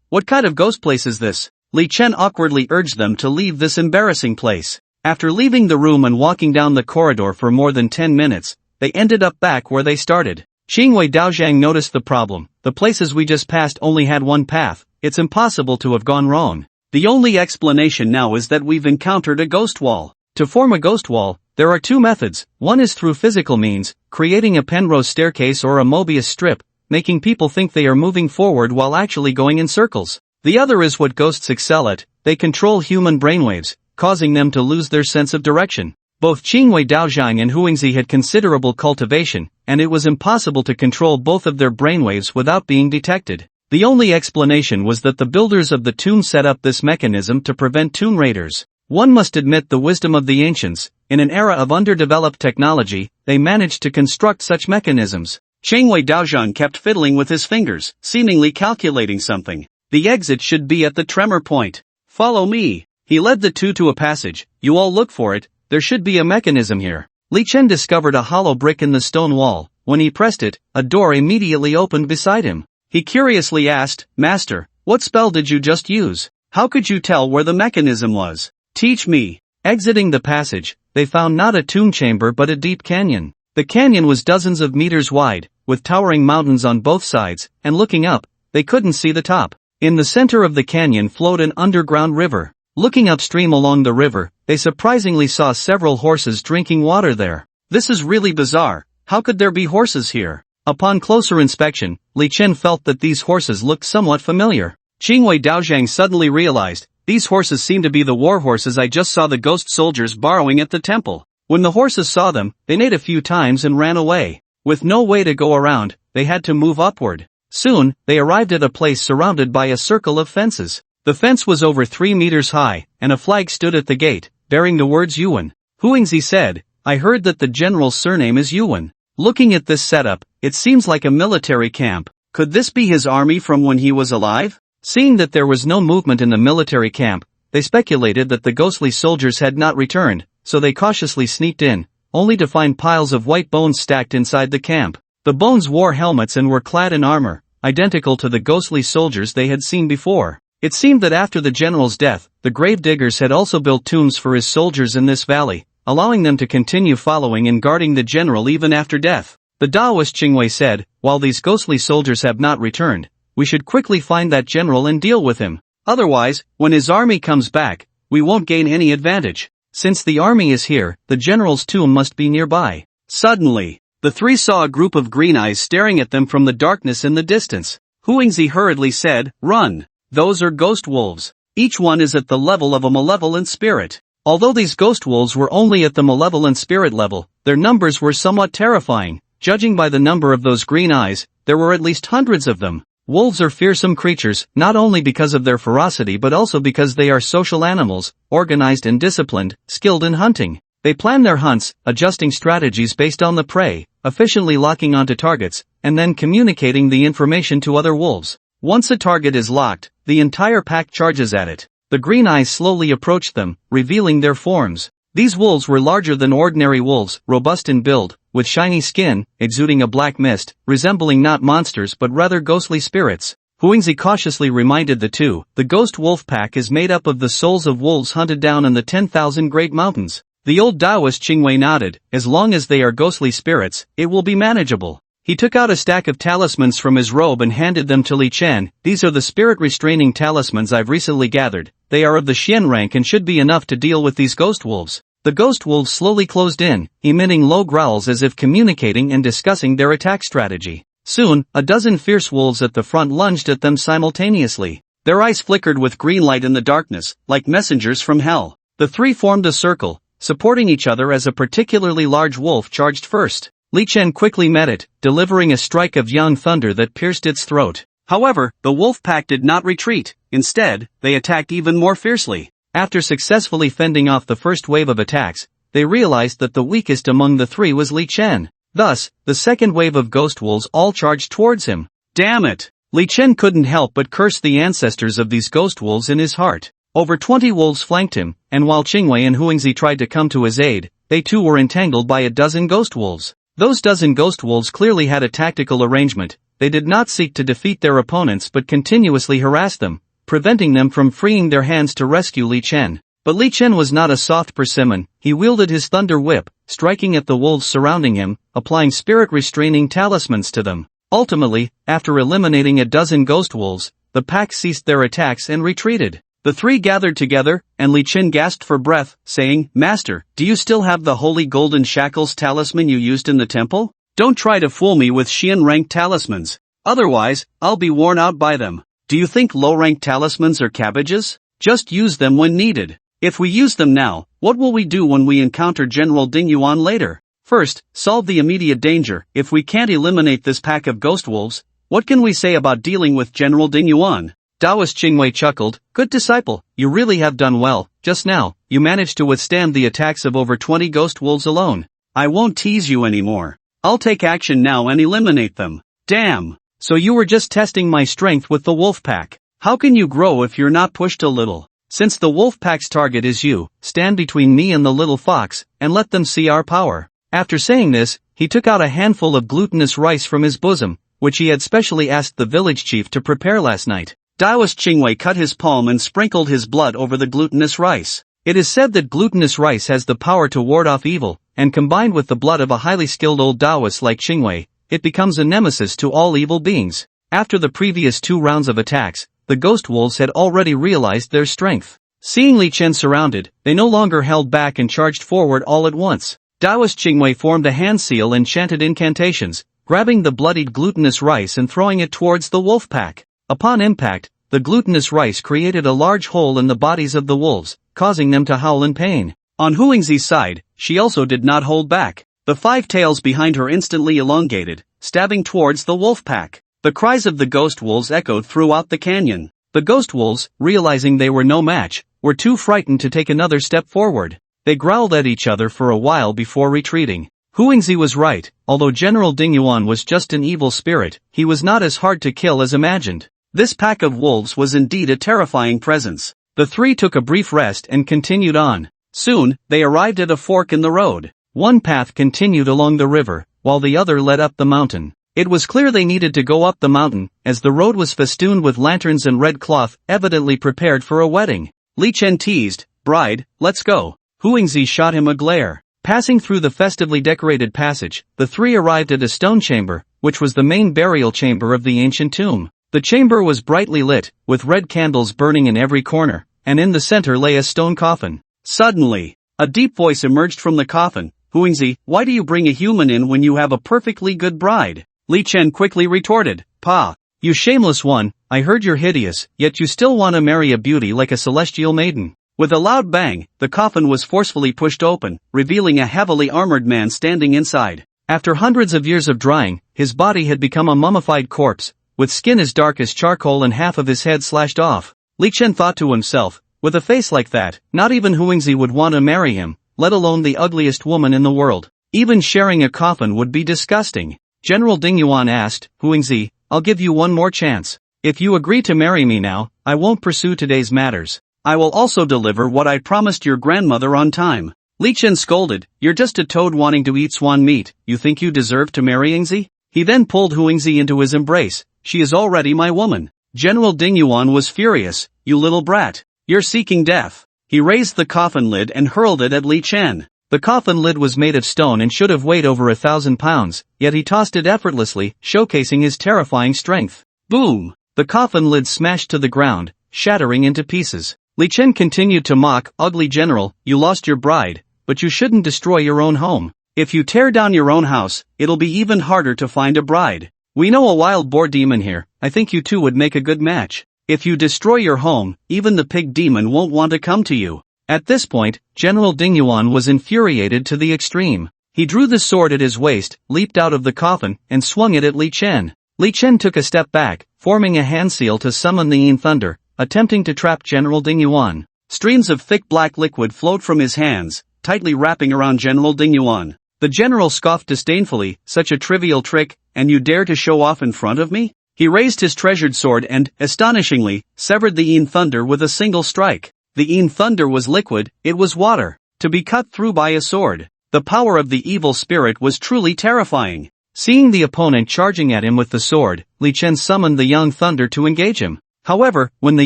What kind of ghost place is this? Li Chen awkwardly urged them to leave this embarrassing place. After leaving the room and walking down the corridor for more than 10 minutes, they ended up back where they started. Qingwei Daozhang noticed the problem. The places we just passed only had one path. It's impossible to have gone wrong. The only explanation now is that we've encountered a ghost wall. To form a ghost wall, there are two methods. One is through physical means, creating a Penrose staircase or a Mobius strip, making people think they are moving forward while actually going in circles. The other is what ghosts excel at. They control human brainwaves, causing them to lose their sense of direction. Both Qingwei Daozhang and Huangzi had considerable cultivation, and it was impossible to control both of their brainwaves without being detected. The only explanation was that the builders of the tomb set up this mechanism to prevent tomb raiders. One must admit the wisdom of the ancients. In an era of underdeveloped technology, they managed to construct such mechanisms. Qingwei Daozhang kept fiddling with his fingers, seemingly calculating something. The exit should be at the tremor point. Follow me. He led the two to a passage. You all look for it. There should be a mechanism here. Li Chen discovered a hollow brick in the stone wall. When he pressed it, a door immediately opened beside him. He curiously asked, Master, what spell did you just use? How could you tell where the mechanism was? Teach me. Exiting the passage, they found not a tomb chamber but a deep canyon. The canyon was dozens of meters wide, with towering mountains on both sides, and looking up, they couldn't see the top. In the center of the canyon flowed an underground river. Looking upstream along the river, they surprisingly saw several horses drinking water there. This is really bizarre. How could there be horses here? Upon closer inspection, Li Chen felt that these horses looked somewhat familiar. Qingwei Daozhang suddenly realized, these horses seem to be the war horses I just saw the ghost soldiers borrowing at the temple. When the horses saw them, they neighed a few times and ran away. With no way to go around, they had to move upward. Soon, they arrived at a place surrounded by a circle of fences. The fence was over 3 meters high, and a flag stood at the gate, bearing the words Yuan. Huangzi said, I heard that the general's surname is Yuan. Looking at this setup, it seems like a military camp. Could this be his army from when he was alive? Seeing that there was no movement in the military camp, they speculated that the ghostly soldiers had not returned, so they cautiously sneaked in, only to find piles of white bones stacked inside the camp. The bones wore helmets and were clad in armor, identical to the ghostly soldiers they had seen before. It seemed that after the general's death, the gravediggers had also built tombs for his soldiers in this valley, allowing them to continue following and guarding the general even after death. The Taoist Qingwei said, while these ghostly soldiers have not returned, we should quickly find that general and deal with him. Otherwise, when his army comes back, we won't gain any advantage. Since the army is here, the general's tomb must be nearby. Suddenly, the three saw a group of green eyes staring at them from the darkness in the distance. Huangzi hurriedly said, Run! Those are ghost wolves. Each one is at the level of a malevolent spirit. Although these ghost wolves were only at the malevolent spirit level, their numbers were somewhat terrifying. Judging by the number of those green eyes, there were at least hundreds of them. Wolves are fearsome creatures, not only because of their ferocity but also because they are social animals, organized and disciplined, skilled in hunting. They plan their hunts, adjusting strategies based on the prey, efficiently locking onto targets, and then communicating the information to other wolves. Once a target is locked, the entire pack charges at it. The green eyes slowly approached them, revealing their forms. These wolves were larger than ordinary wolves, robust in build, with shiny skin, exuding a black mist, resembling not monsters but rather ghostly spirits. Huangzi cautiously reminded the two, the ghost wolf pack is made up of the souls of wolves hunted down in the 10,000 Great Mountains. The old Taoist Qingwei nodded, as long as they are ghostly spirits, it will be manageable. He took out a stack of talismans from his robe and handed them to Li Chen. These are the spirit-restraining talismans I've recently gathered. They are of the Xian rank and should be enough to deal with these ghost wolves. The ghost wolves slowly closed in, emitting low growls as if communicating and discussing their attack strategy. Soon, a dozen fierce wolves at the front lunged at them simultaneously. Their eyes flickered with green light in the darkness, like messengers from hell. The three formed a circle, supporting each other as a particularly large wolf charged first. Li Chen quickly met it, delivering a strike of young thunder that pierced its throat. However, the wolf pack did not retreat. Instead, they attacked even more fiercely. After successfully fending off the first wave of attacks, they realized that the weakest among the three was Li Chen. Thus, the second wave of ghost wolves all charged towards him. Damn it! Li Chen couldn't help but curse the ancestors of these ghost wolves in his heart. Over 20 wolves flanked him, and while Qingwei and Huangzi tried to come to his aid, they too were entangled by a dozen ghost wolves. Those dozen ghost wolves clearly had a tactical arrangement. They did not seek to defeat their opponents but continuously harassed them, preventing them from freeing their hands to rescue Li Chen. But Li Chen was not a soft persimmon. He wielded his thunder whip, striking at the wolves surrounding him, applying spirit-restraining talismans to them. Ultimately, after eliminating a dozen ghost wolves, the pack ceased their attacks and retreated. The three gathered together, and Li Chen gasped for breath, saying, "Master, do you still have the holy golden shackles talisman you used in the temple? Don't try to fool me with Xian-ranked talismans. Otherwise, I'll be worn out by them. Do you think low-ranked talismans are cabbages? Just use them when needed. If we use them now, what will we do when we encounter General Dingyuan later? First, solve the immediate danger. If we can't eliminate this pack of ghost wolves, what can we say about dealing with General Dingyuan?" Taoist Qingwei chuckled, "Good disciple, you really have done well. Just now, you managed to withstand the attacks of over 20 ghost wolves alone. I won't tease you anymore. I'll take action now and eliminate them." "Damn! So you were just testing my strength with the wolf pack. How can you grow if you're not pushed a little? Since the wolf pack's target is you, stand between me and the little fox, and let them see our power." After saying this, he took out a handful of glutinous rice from his bosom, which he had specially asked the village chief to prepare last night. Taoist Qingwei cut his palm and sprinkled his blood over the glutinous rice. It is said that glutinous rice has the power to ward off evil, and combined with the blood of a highly skilled old Taoist like Qingwei, it becomes a nemesis to all evil beings. After the previous 2 rounds of attacks, the ghost wolves had already realized their strength. Seeing Li Chen surrounded, they no longer held back and charged forward all at once. Taoist Qingwei formed a hand seal and chanted incantations, grabbing the bloodied glutinous rice and throwing it towards the wolf pack. Upon impact, the glutinous rice created a large hole in the bodies of the wolves, causing them to howl in pain. On Huangzi's side, she also did not hold back. The 5 tails behind her instantly elongated, stabbing towards the wolf pack. The cries of the ghost wolves echoed throughout the canyon. The ghost wolves, realizing they were no match, were too frightened to take another step forward. They growled at each other for a while before retreating. Huangzi was right. Although General Dingyuan was just an evil spirit, he was not as hard to kill as imagined. This pack of wolves was indeed a terrifying presence. The 3 took a brief rest and continued on. Soon, they arrived at a fork in the road. One path continued along the river, while the other led up the mountain. It was clear they needed to go up the mountain, as the road was festooned with lanterns and red cloth, evidently prepared for a wedding. Li Chen teased, "Bride, let's go." Huangzi shot him a glare. Passing through the festively decorated passage, the 3 arrived at a stone chamber, which was the main burial chamber of the ancient tomb. The chamber was brightly lit, with red candles burning in every corner, and in the center lay a stone coffin. Suddenly, a deep voice emerged from the coffin. "Huangzi, why do you bring a human in when you have a perfectly good bride?" Li Chen quickly retorted, "Pa, you shameless one, I heard you're hideous, yet you still want to marry a beauty like a celestial maiden." With a loud bang, the coffin was forcefully pushed open, revealing a heavily armored man standing inside. After hundreds of years of drying, his body had become a mummified corpse, with skin as dark as charcoal and half of his head slashed off. Li Chen thought to himself, with a face like that, not even Huangzi would want to marry him, let alone the ugliest woman in the world. Even sharing a coffin would be disgusting. General Dingyuan asked, "Huangzi, I'll give you one more chance. If you agree to marry me now, I won't pursue today's matters. I will also deliver what I promised your grandmother on time." Li Chen scolded, "You're just a toad wanting to eat swan meat. You think you deserve to marry Huangzi?" He then pulled Huangzi into his embrace. "She is already my woman." General Dingyuan was furious, "You little brat. You're seeking death." He raised the coffin lid and hurled it at Li Chen. The coffin lid was made of stone and should have weighed over 1,000 pounds, yet he tossed it effortlessly, showcasing his terrifying strength. Boom! The coffin lid smashed to the ground, shattering into pieces. Li Chen continued to mock, "Ugly general, you lost your bride, but you shouldn't destroy your own home. If you tear down your own house, it'll be even harder to find a bride. We know a wild boar demon here. I think you two would make a good match. If you destroy your home, even the pig demon won't want to come to you." At this point, General Dingyuan was infuriated to the extreme. He drew the sword at his waist, leaped out of the coffin, and swung it at Li Chen. Li Chen took a step back, forming a hand seal to summon the Yin Thunder, attempting to trap General Dingyuan. Streams of thick black liquid flowed from his hands, tightly wrapping around General Dingyuan. The general scoffed disdainfully, "Such a trivial trick, and you dare to show off in front of me?" He raised his treasured sword and, astonishingly, severed the Yin thunder with a single strike. The Yin thunder was liquid, it was water, to be cut through by a sword. The power of the evil spirit was truly terrifying. Seeing the opponent charging at him with the sword, Li Chen summoned the Yang thunder to engage him. However, when the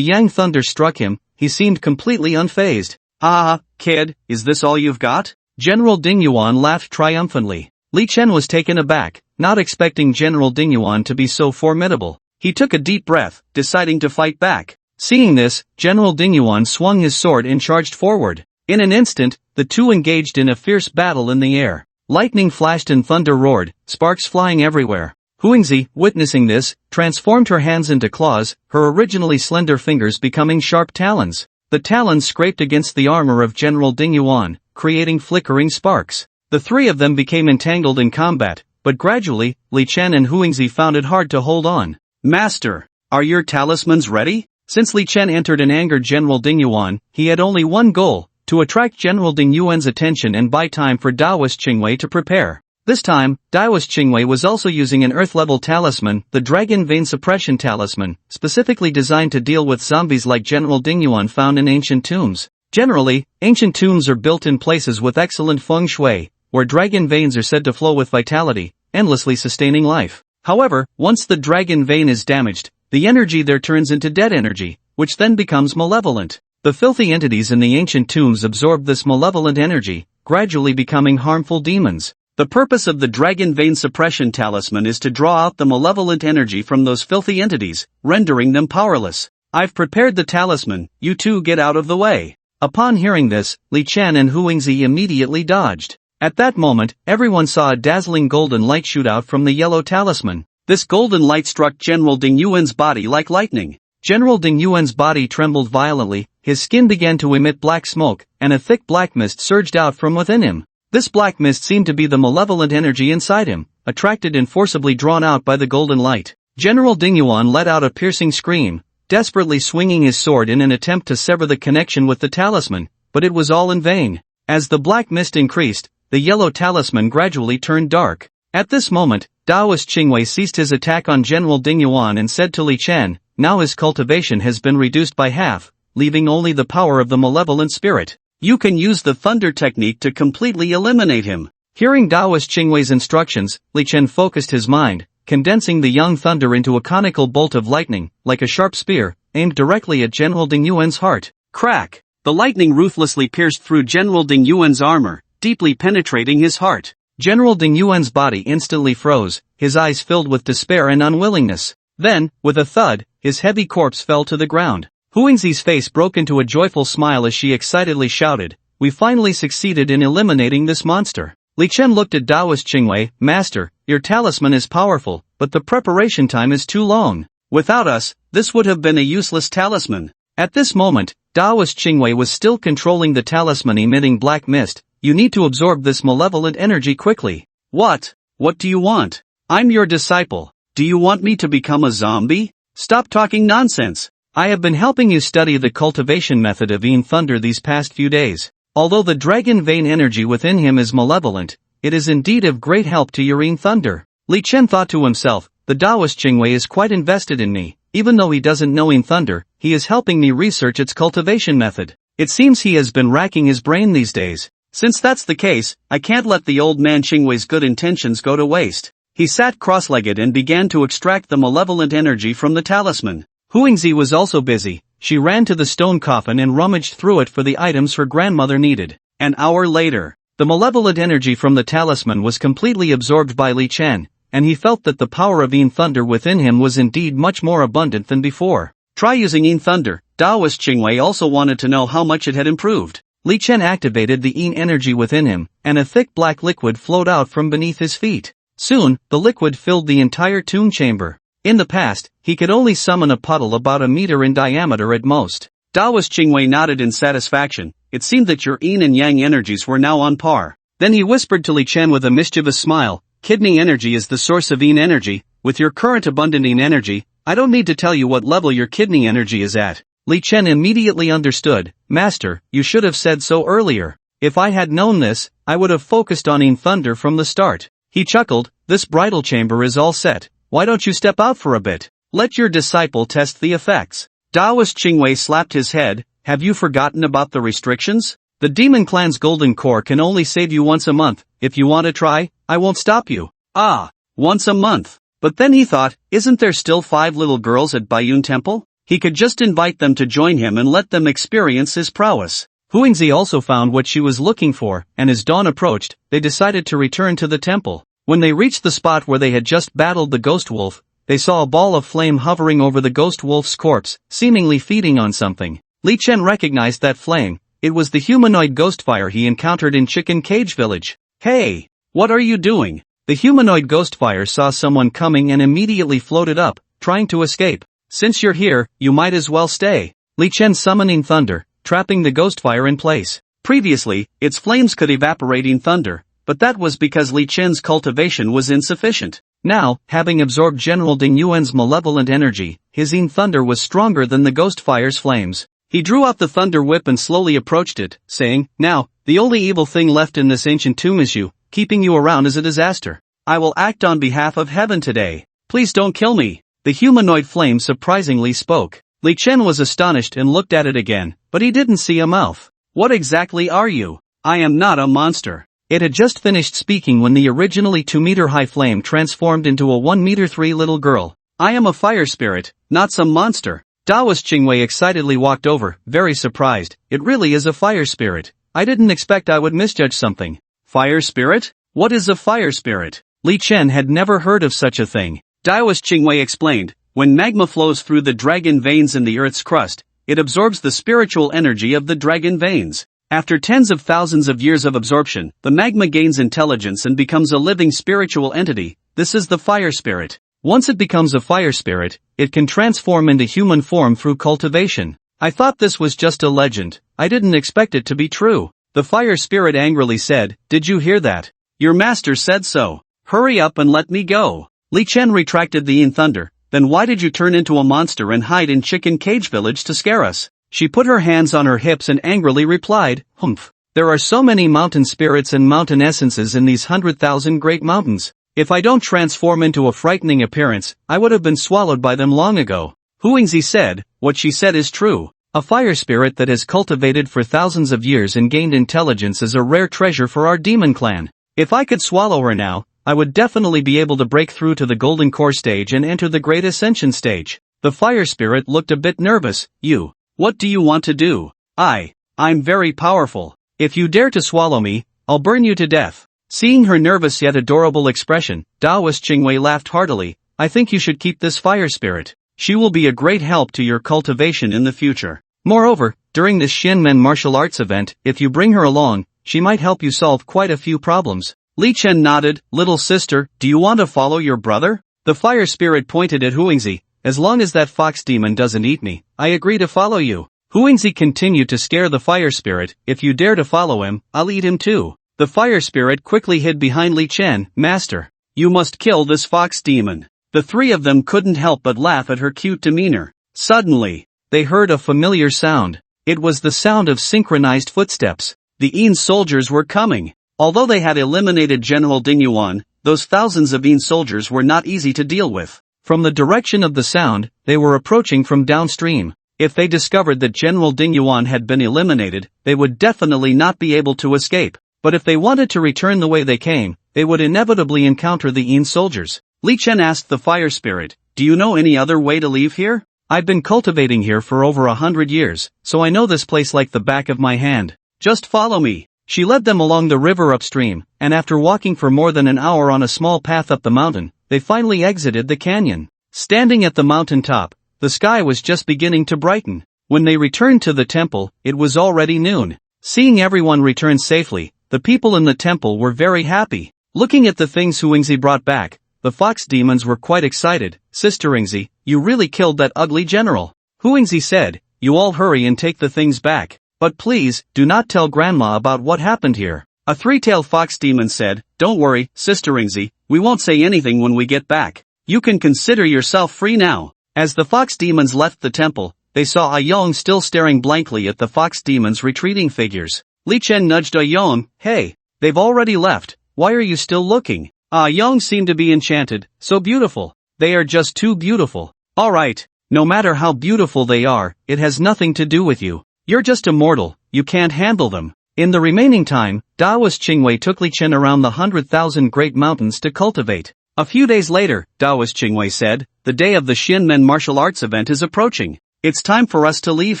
Yang thunder struck him, he seemed completely unfazed. "Ah, kid, is this all you've got?" General Dingyuan laughed triumphantly. Li Chen was taken aback, not expecting General Dingyuan to be so formidable. He took a deep breath, deciding to fight back. Seeing this, General Dingyuan swung his sword and charged forward. In an instant, the two engaged in a fierce battle in the air. Lightning flashed and thunder roared, sparks flying everywhere. Huangzi, witnessing this, transformed her hands into claws, her originally slender fingers becoming sharp talons. The talons scraped against the armor of General Dingyuan, creating flickering sparks. The three of them became entangled in combat, but gradually, Li Chen and Huangzi found it hard to hold on. "Master, are your talismans ready?" Since Li Chen entered and angered General Dingyuan, he had only one goal: to attract General Dingyuan's attention and buy time for Daoist Qingwei to prepare. This time, Daoist Qingwei was also using an Earth-level talisman, the Dragon Vein Suppression Talisman, specifically designed to deal with zombies like General Dingyuan found in ancient tombs. Generally, ancient tombs are built in places with excellent feng shui, where dragon veins are said to flow with vitality, endlessly sustaining life. However, once the dragon vein is damaged, the energy there turns into dead energy, which then becomes malevolent. The filthy entities in the ancient tombs absorb this malevolent energy, gradually becoming harmful demons. The purpose of the Dragon Vein Suppression Talisman is to draw out the malevolent energy from those filthy entities, rendering them powerless. "I've prepared the talisman, you two get out of the way." Upon hearing this, Li Chen and Huangzi immediately dodged. At that moment, everyone saw a dazzling golden light shoot out from the yellow talisman. This golden light struck General Dingyuan's body like lightning. General Dingyuan's body trembled violently, his skin began to emit black smoke, and a thick black mist surged out from within him. This black mist seemed to be the malevolent energy inside him, attracted and forcibly drawn out by the golden light. General Dingyuan let out a piercing scream, desperately swinging his sword in an attempt to sever the connection with the talisman, but it was all in vain. As the black mist increased, the yellow talisman gradually turned dark. At this moment, Daoist Qingwei ceased his attack on General Dingyuan and said to Li Chen, "Now his cultivation has been reduced by half, leaving only the power of the malevolent spirit. You can use the thunder technique to completely eliminate him." Hearing Daoist Qingwei's instructions, Li Chen focused his mind, condensing the young thunder into a conical bolt of lightning, like a sharp spear, aimed directly at General Dingyuan's heart. Crack! The lightning ruthlessly pierced through General Dingyuan's armor, deeply penetrating his heart. General Dingyuan's body instantly froze, his eyes filled with despair and unwillingness. Then, with a thud, his heavy corpse fell to the ground. Huangzi's face broke into a joyful smile as she excitedly shouted, "We finally succeeded in eliminating this monster." Li Chen looked at Daoist Qingwei, "Master, your talisman is powerful, but the preparation time is too long. Without us, this would have been a useless talisman." At this moment, Daoist Qingwei was still controlling the talisman emitting black mist. "You need to absorb this malevolent energy quickly." "What? What do you want? I'm your disciple. Do you want me to become a zombie? Stop talking nonsense. I have been helping you study the cultivation method of Yin Thunder these past few days. Although the dragon vein energy within him is malevolent, it is indeed of great help to your Yin Thunder." Li Chen thought to himself, "The Daoist Qingwei is quite invested in me. Even though he doesn't know Yin Thunder, he is helping me research its cultivation method. It seems he has been racking his brain these days. Since that's the case, I can't let the old man Qingwei's good intentions go to waste." He sat cross-legged and began to extract the malevolent energy from the talisman. Huangzi was also busy. She ran to the stone coffin and rummaged through it for the items her grandmother needed. An hour later, the malevolent energy from the talisman was completely absorbed by Li Chen, and he felt that the power of Yin Thunder within him was indeed much more abundant than before. Try using Yin Thunder. Daoist Qingwei also wanted to know how much it had improved. Li Chen activated the Yin energy within him, and a thick black liquid flowed out from beneath his feet. Soon, the liquid filled the entire tomb chamber. In the past, he could only summon a puddle about a meter in diameter at most. Daoist Qingwei nodded in satisfaction. It seemed that your Yin and Yang energies were now on par. Then he whispered to Li Chen with a mischievous smile, "Kidney energy is the source of Yin energy. With your current abundant Yin energy, I don't need to tell you what level your kidney energy is at." Li Chen immediately understood. Master, you should have said so earlier. If I had known this, I would have focused on Yin Thunder from the start. He chuckled. This bridal chamber is all set. Why don't you step out for a bit? Let your disciple test the effects. Taoist Qingwei slapped his head. Have you forgotten about the restrictions? The demon clan's golden core can only save you once a month. If you want to try, I won't stop you. Ah, once a month. But then he thought, isn't there still 5 little girls at Bayun Temple? He could just invite them to join him and let them experience his prowess. Huangzi also found what she was looking for, and as dawn approached, they decided to return to the temple. When they reached the spot where they had just battled the ghost wolf, they saw a ball of flame hovering over the ghost wolf's corpse, seemingly feeding on something. Li Chen recognized that flame. It was the humanoid ghost fire he encountered in Chicken Cage Village. Hey! What are you doing? The humanoid ghost fire saw someone coming and immediately floated up, trying to escape. Since you're here, you might as well stay. Li Chen summoning thunder, trapping the ghost fire in place. Previously, its flames could evaporate in thunder, but that was because Li Chen's cultivation was insufficient. Now, having absorbed General Dingyuan's malevolent energy, his Yin Thunder was stronger than the ghost fire's flames. He drew out the thunder whip and slowly approached it, saying, Now, the only evil thing left in this ancient tomb is you. Keeping you around is a disaster. I will act on behalf of heaven today. Please don't kill me. The humanoid flame surprisingly spoke. Li Chen was astonished and looked at it again, but he didn't see a mouth. What exactly are you? I am not a monster. It had just finished speaking when the originally 2-meter-high flame transformed into a 1-meter-3 little girl. I am a fire spirit, not some monster. Taoist Qingwei excitedly walked over, very surprised. It really is a fire spirit. I didn't expect I would misjudge something. Fire spirit? What is a fire spirit? Li Chen had never heard of such a thing. Taoist Qingwei explained, when magma flows through the dragon veins in the earth's crust, it absorbs the spiritual energy of the dragon veins. After tens of thousands of years of absorption, the magma gains intelligence and becomes a living spiritual entity. This is the fire spirit. Once it becomes a fire spirit, it can transform into human form through cultivation. I thought this was just a legend. I didn't expect it to be true. The fire spirit angrily said, Did you hear that? Your master said so. Hurry up and let me go. Li Chen retracted the Yin Thunder. Then why did you turn into a monster and hide in Chicken Cage Village to scare us? She put her hands on her hips and angrily replied, Humph. There are so many mountain spirits and mountain essences in these 100,000 great mountains. If I don't transform into a frightening appearance, I would have been swallowed by them long ago. Huangzi said, what she said is true. A fire spirit that has cultivated for thousands of years and gained intelligence is a rare treasure for our demon clan. If I could swallow her now, I would definitely be able to break through to the Golden Core stage and enter the Great Ascension stage. The fire spirit looked a bit nervous. You. What do you want to do? I'm very powerful. If you dare to swallow me, I'll burn you to death. Seeing her nervous yet adorable expression, Taoist Qingwei laughed heartily. I think you should keep this fire spirit. She will be a great help to your cultivation in the future. Moreover, during this Xianmen martial arts event, if you bring her along, she might help you solve quite a few problems. Li Chen nodded. Little sister, do you want to follow your brother? The fire spirit pointed at Huangzi. As long as that fox demon doesn't eat me, I agree to follow you. Huangzi continued to scare the fire spirit. If you dare to follow him, I'll eat him too. The fire spirit quickly hid behind Li Chen. Master, you must kill this fox demon. The three of them couldn't help but laugh at her cute demeanor. Suddenly, they heard a familiar sound. It was the sound of synchronized footsteps. The Yin soldiers were coming. Although they had eliminated General Dingyuan, those thousands of Yin soldiers were not easy to deal with. From the direction of the sound, they were approaching from downstream. If they discovered that General Dingyuan had been eliminated, they would definitely not be able to escape. But if they wanted to return the way they came, they would inevitably encounter the Yin soldiers. Li Chen asked the fire spirit, do you know any other way to leave here? I've been cultivating here for over 100 years, so I know this place like the back of my hand. Just follow me. She led them along the river upstream, and after walking for more than an hour on a small path up the mountain, they finally exited the canyon. Standing at the mountain top, the sky was just beginning to brighten. When they returned to the temple, it was already noon. Seeing everyone return safely, the people in the temple were very happy. Looking at the things Huangzi brought back, the fox demons were quite excited. Sister Huangzi, you really killed that ugly general. Huangzi said, you all hurry and take the things back. But please, do not tell Grandma about what happened here. A three-tailed fox demon said, don't worry, Sister Huangzi, we won't say anything when we get back. You can consider yourself free now. As the fox demons left the temple, they saw Ayong still staring blankly at the fox demon's retreating figures. Li Chen nudged Ayong. Hey, they've already left, why are you still looking? Ayong seemed to be enchanted. So beautiful. They are just too beautiful. Alright, no matter how beautiful they are, it has nothing to do with you. You're just a mortal, you can't handle them. In the remaining time, Taoist Qingwei took Li Chen around the 100,000 great mountains to cultivate. A few days later, Taoist Qingwei said, the day of the Xianmen martial arts event is approaching. It's time for us to leave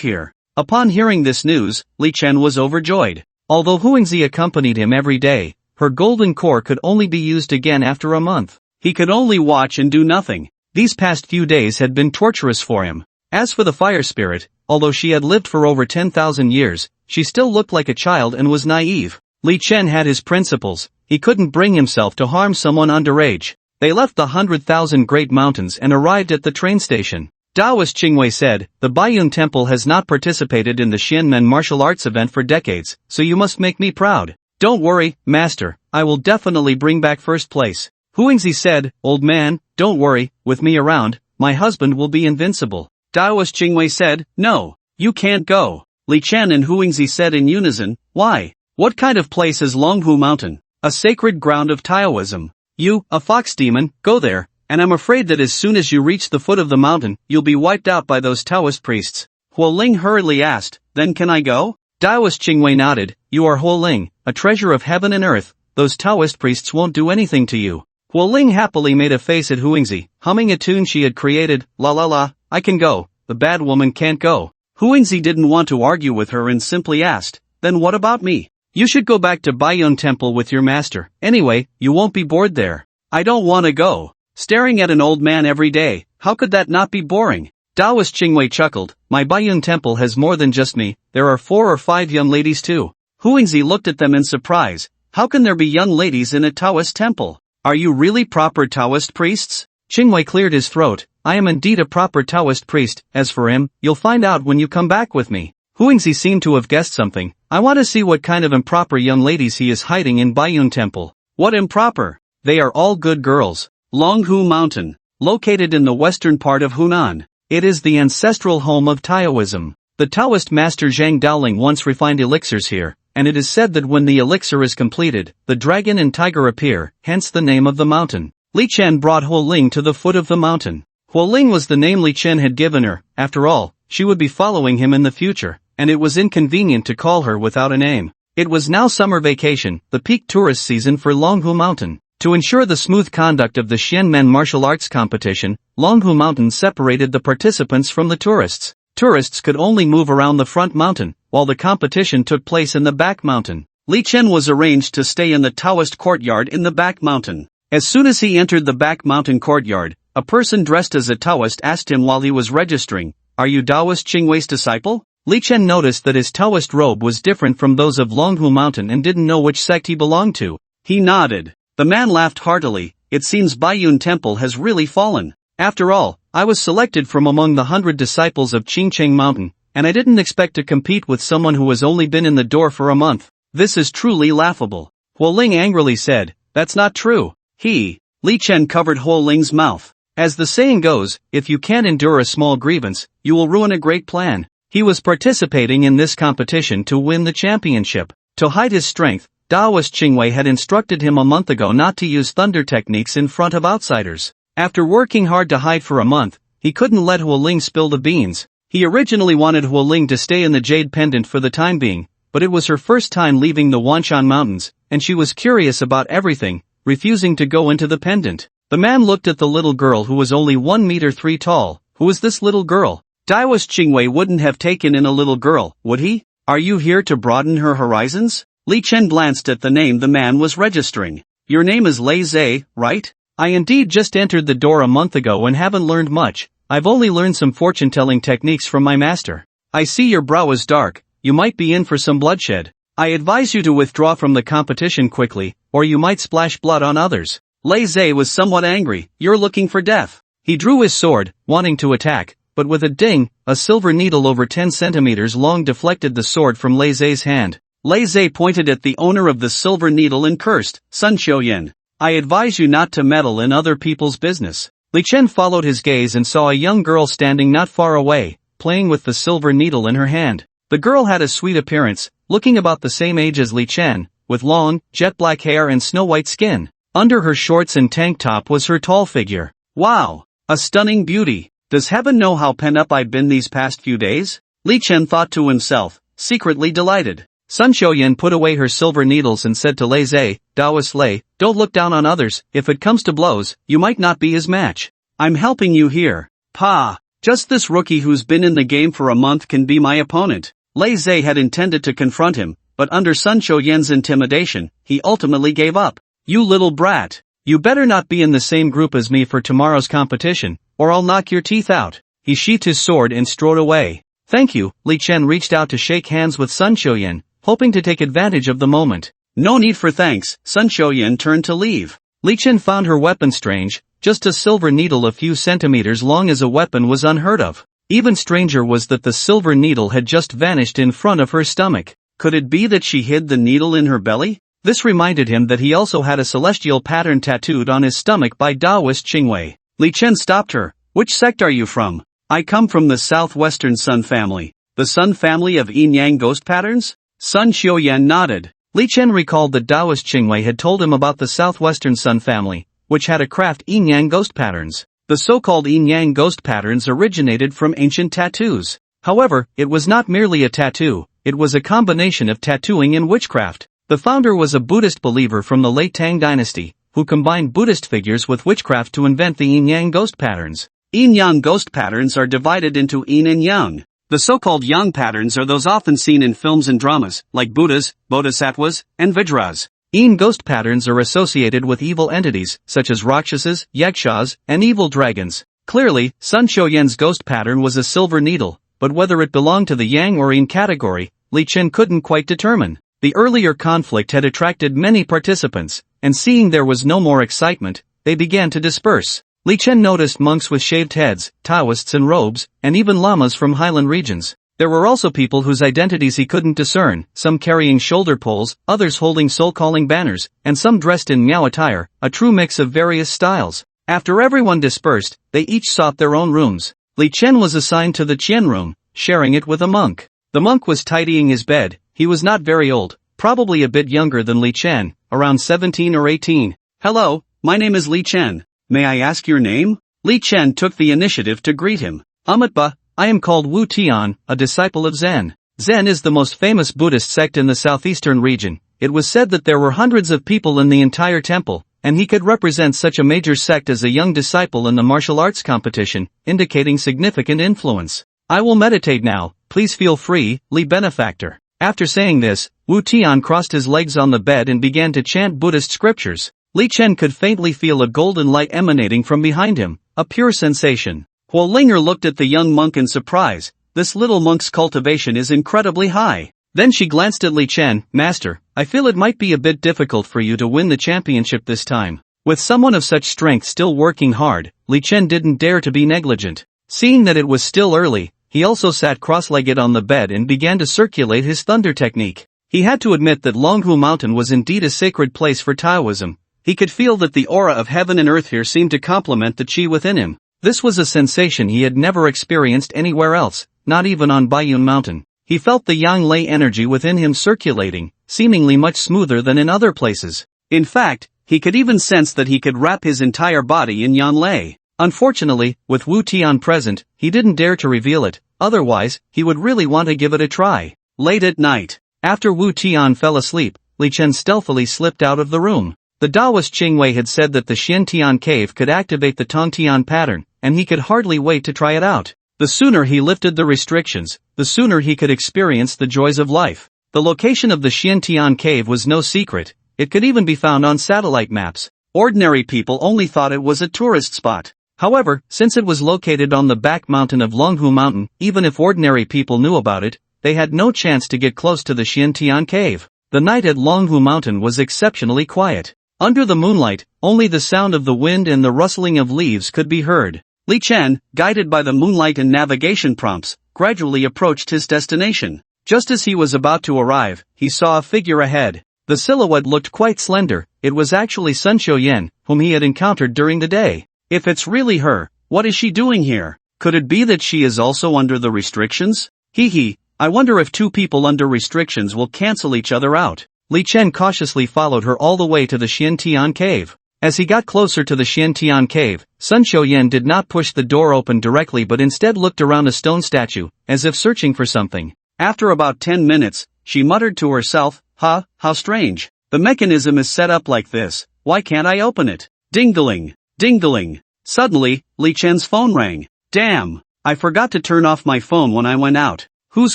here. Upon hearing this news, Li Chen was overjoyed. Although Huangzi accompanied him every day, her golden core could only be used again after a month. He could only watch and do nothing. These past few days had been torturous for him. As for the fire spirit, although she had lived for over 10,000 years, she still looked like a child and was naive. Li Chen had his principles. He couldn't bring himself to harm someone underage. They left the 100,000 great mountains and arrived at the train station. Taoist Qingwei said, the Bayun Temple has not participated in the Xianmen martial arts event for decades, so you must make me proud. Don't worry, master, I will definitely bring back first place. Huangzi said, old man, don't worry, with me around, my husband will be invincible. Taoist Qingwei said, no, you can't go. Li Chen and Huangzi said in unison, why? What kind of place is Longhu Mountain? A sacred ground of Taoism. You, a fox demon, go there, and I'm afraid that as soon as you reach the foot of the mountain, you'll be wiped out by those Taoist priests. Huo Ling hurriedly asked, then can I go? Taoist Qingwei nodded, you are Huo Ling, a treasure of heaven and earth, those Taoist priests won't do anything to you. Huo Ling happily made a face at Huangzi, humming a tune she had created, la la la, I can go, the bad woman can't go. Huangzi didn't want to argue with her and simply asked, then what about me? You should go back to Bayun Temple with your master, anyway, you won't be bored there. I don't want to go. Staring at an old man every day, how could that not be boring? Taoist Qingwei chuckled, my Bayun Temple has more than just me, there are 4 or 5 young ladies too. Huangzi looked at them in surprise, how can there be young ladies in a Taoist temple? Are you really proper Taoist priests? Qingwei cleared his throat, I am indeed a proper Taoist priest, as for him, you'll find out when you come back with me. Huangzi seemed to have guessed something, I want to see what kind of improper young ladies he is hiding in Bayun Temple. What improper? They are all good girls. Longhu Mountain, located in the western part of Hunan. It is the ancestral home of Taoism. The Taoist master Zhang Daoling once refined elixirs here, and it is said that when the elixir is completed, the dragon and tiger appear, hence the name of the mountain. Li Chen brought Huo Ling to the foot of the mountain. Huo Ling was the name Li Chen had given her, after all, she would be following him in the future, and it was inconvenient to call her without a name. It was now summer vacation, the peak tourist season for Longhu Mountain. To ensure the smooth conduct of the Xianmen martial arts competition, Longhu Mountain separated the participants from the tourists. Tourists could only move around the front mountain, while the competition took place in the back mountain. Li Chen was arranged to stay in the Taoist courtyard in the back mountain. As soon as he entered the back mountain courtyard, a person dressed as a Taoist asked him while he was registering, are you Taoist Qingwei's disciple? Li Chen noticed that his Taoist robe was different from those of Longhu Mountain and didn't know which sect he belonged to. He nodded. The man laughed heartily, it seems Bayun Temple has really fallen. After all, I was selected from among the 100 disciples of Qingcheng Mountain, and I didn't expect to compete with someone who has only been in the door for a month. This is truly laughable. Huo Ling angrily said, that's not true. Li Chen covered Huo Ling's mouth. As the saying goes, if you can't endure a small grievance, you will ruin a great plan. He was participating in this competition to win the championship. To hide his strength, Taoist Qingwei had instructed him a month ago not to use thunder techniques in front of outsiders. After working hard to hide for a month, he couldn't let Huo Ling spill the beans. He originally wanted Huo Ling to stay in the jade pendant for the time being, but it was her first time leaving the Wanshan Mountains, and she was curious about everything, refusing to go into the pendant. The man looked at the little girl who was only 1 meter 3 tall. Who is this little girl? Taoist Qingwei wouldn't have taken in a little girl, would he? Are you here to broaden her horizons? Li Chen glanced at the name the man was registering. Your name is Lei Zhe, right? I indeed just entered the door a month ago and haven't learned much. I've only learned some fortune-telling techniques from my master. I see your brow is dark, you might be in for some bloodshed. I advise you to withdraw from the competition quickly, or you might splash blood on others. Lei Zhe was somewhat angry, you're looking for death. He drew his sword, wanting to attack, but with a ding, a silver needle over 10 centimeters long deflected the sword from Lei Zhe's hand. Lei Zhe pointed at the owner of the silver needle and cursed, Sun Xiuyan. I advise you not to meddle in other people's business. Li Chen followed his gaze and saw a young girl standing not far away. playing with the silver needle in her hand. The girl had a sweet appearance, looking about the same age as Li Chen, with long, jet-black hair and snow-white skin. Under her shorts and tank top was her tall figure. Wow! A stunning beauty. Does heaven know how pent up I've been these past few days? Li Chen thought to himself, secretly delighted. Sun Xiuyan put away her silver needles and said to Lei Zhe, Taoist Lei, don't look down on others, if it comes to blows, you might not be his match. I'm helping you here. Pa! Just this rookie who's been in the game for a month can be my opponent. Lei Zhe had intended to confront him, but under Sun Xiuyan's intimidation, he ultimately gave up. You little brat. You better not be in the same group as me for tomorrow's competition, or I'll knock your teeth out. He sheathed his sword and strode away. Thank you, Li Chen reached out to shake hands with Sun Xiuyan, hoping to take advantage of the moment. No need for thanks, Sun Xiuyan turned to leave. Li Chen found her weapon strange, just a silver needle a few centimeters long as a weapon was unheard of. Even stranger was that the silver needle had just vanished in front of her stomach. Could it be that she hid the needle in her belly? This reminded him that he also had a celestial pattern tattooed on his stomach by Taoist Qingwei. Li Chen stopped her. Which sect are you from? I come from the southwestern Sun family. The Sun family of yin-yang ghost patterns? Sun Xiuyan nodded. Li Chen recalled that Taoist Qingwei had told him about the southwestern Sun family, which had a craft yin-yang ghost patterns. The so-called yin-yang ghost patterns originated from ancient tattoos. However, it was not merely a tattoo, it was a combination of tattooing and witchcraft. The founder was a Buddhist believer from the late Tang Dynasty, who combined Buddhist figures with witchcraft to invent the yin-yang ghost patterns. Yin-yang ghost patterns are divided into yin and yang. The so-called yang patterns are those often seen in films and dramas, like Buddhas, Bodhisattvas, and Vajras. Yin ghost patterns are associated with evil entities, such as Rakshasas, Yakshas, and evil dragons. Clearly, Sun Xiuyan's ghost pattern was a silver needle, but whether it belonged to the yang or yin category, Li Chen couldn't quite determine. The earlier conflict had attracted many participants, and seeing there was no more excitement, they began to disperse. Li Chen noticed monks with shaved heads, Taoists in robes, and even lamas from highland regions. There were also people whose identities he couldn't discern, some carrying shoulder poles, others holding soul-calling banners, and some dressed in Miao attire, a true mix of various styles. After everyone dispersed, they each sought their own rooms. Li Chen was assigned to the Qian room, sharing it with a monk. The monk was tidying his bed. He was not very old, probably a bit younger than Li Chen, around 17 or 18. Hello, my name is Li Chen. May I ask your name? Li Chen took the initiative to greet him. Amitba, I am called Wu Tian, a disciple of Zen. Zen is the most famous Buddhist sect in the southeastern region. It was said that there were hundreds of people in the entire temple, and he could represent such a major sect as a young disciple in the martial arts competition, indicating significant influence. I will meditate now, please feel free, Li Benefactor. After saying this, Wu Tian crossed his legs on the bed and began to chant Buddhist scriptures. Li Chen could faintly feel a golden light emanating from behind him, a pure sensation. Huo Linger looked at the young monk in surprise. This little monk's cultivation is incredibly high. Then she glanced at Li Chen. Master, I feel it might be a bit difficult for you to win the championship this time. With someone of such strength still working hard, Li Chen didn't dare to be negligent. Seeing that it was still early, he also sat cross-legged on the bed and began to circulate his thunder technique. He had to admit that Longhu Mountain was indeed a sacred place for Taoism. He could feel that the aura of heaven and earth here seemed to complement the qi within him. This was a sensation he had never experienced anywhere else, not even on Bayun Mountain. He felt the yang lei energy within him circulating, seemingly much smoother than in other places. In fact, he could even sense that he could wrap his entire body in yang lei. Unfortunately, with Wu Tian present, he didn't dare to reveal it, otherwise, he would really want to give it a try. Late at night, after Wu Tian fell asleep, Li Chen stealthily slipped out of the room. The Taoist Qingwei had said that the Xiantian cave could activate the Tongtian pattern, and he could hardly wait to try it out. The sooner he lifted the restrictions, the sooner he could experience the joys of life. The location of the Xiantian cave was no secret, it could even be found on satellite maps. Ordinary people only thought it was a tourist spot. However, since it was located on the back mountain of Longhu Mountain, even if ordinary people knew about it, they had no chance to get close to the Xiantian cave. The night at Longhu Mountain was exceptionally quiet. Under the moonlight, only the sound of the wind and the rustling of leaves could be heard. Li Chen, guided by the moonlight and navigation prompts, gradually approached his destination. Just as he was about to arrive, he saw a figure ahead. The silhouette looked quite slender. It was actually Sun Xiuyan, whom he had encountered during the day. If it's really her, what is she doing here? Could it be that she is also under the restrictions? Hee, I wonder if two people under restrictions will cancel each other out. Li Chen cautiously followed her all the way to the Xiantian cave. As he got closer to the Xiantian cave, Sun Xiuyan did not push the door open directly but instead looked around a stone statue, as if searching for something. After about 10 minutes, she muttered to herself, how strange. The mechanism is set up like this, why can't I open it? Ding-a-ling, ding-a-ling. Suddenly, Li Chen's phone rang. Damn, I forgot to turn off my phone when I went out. Who's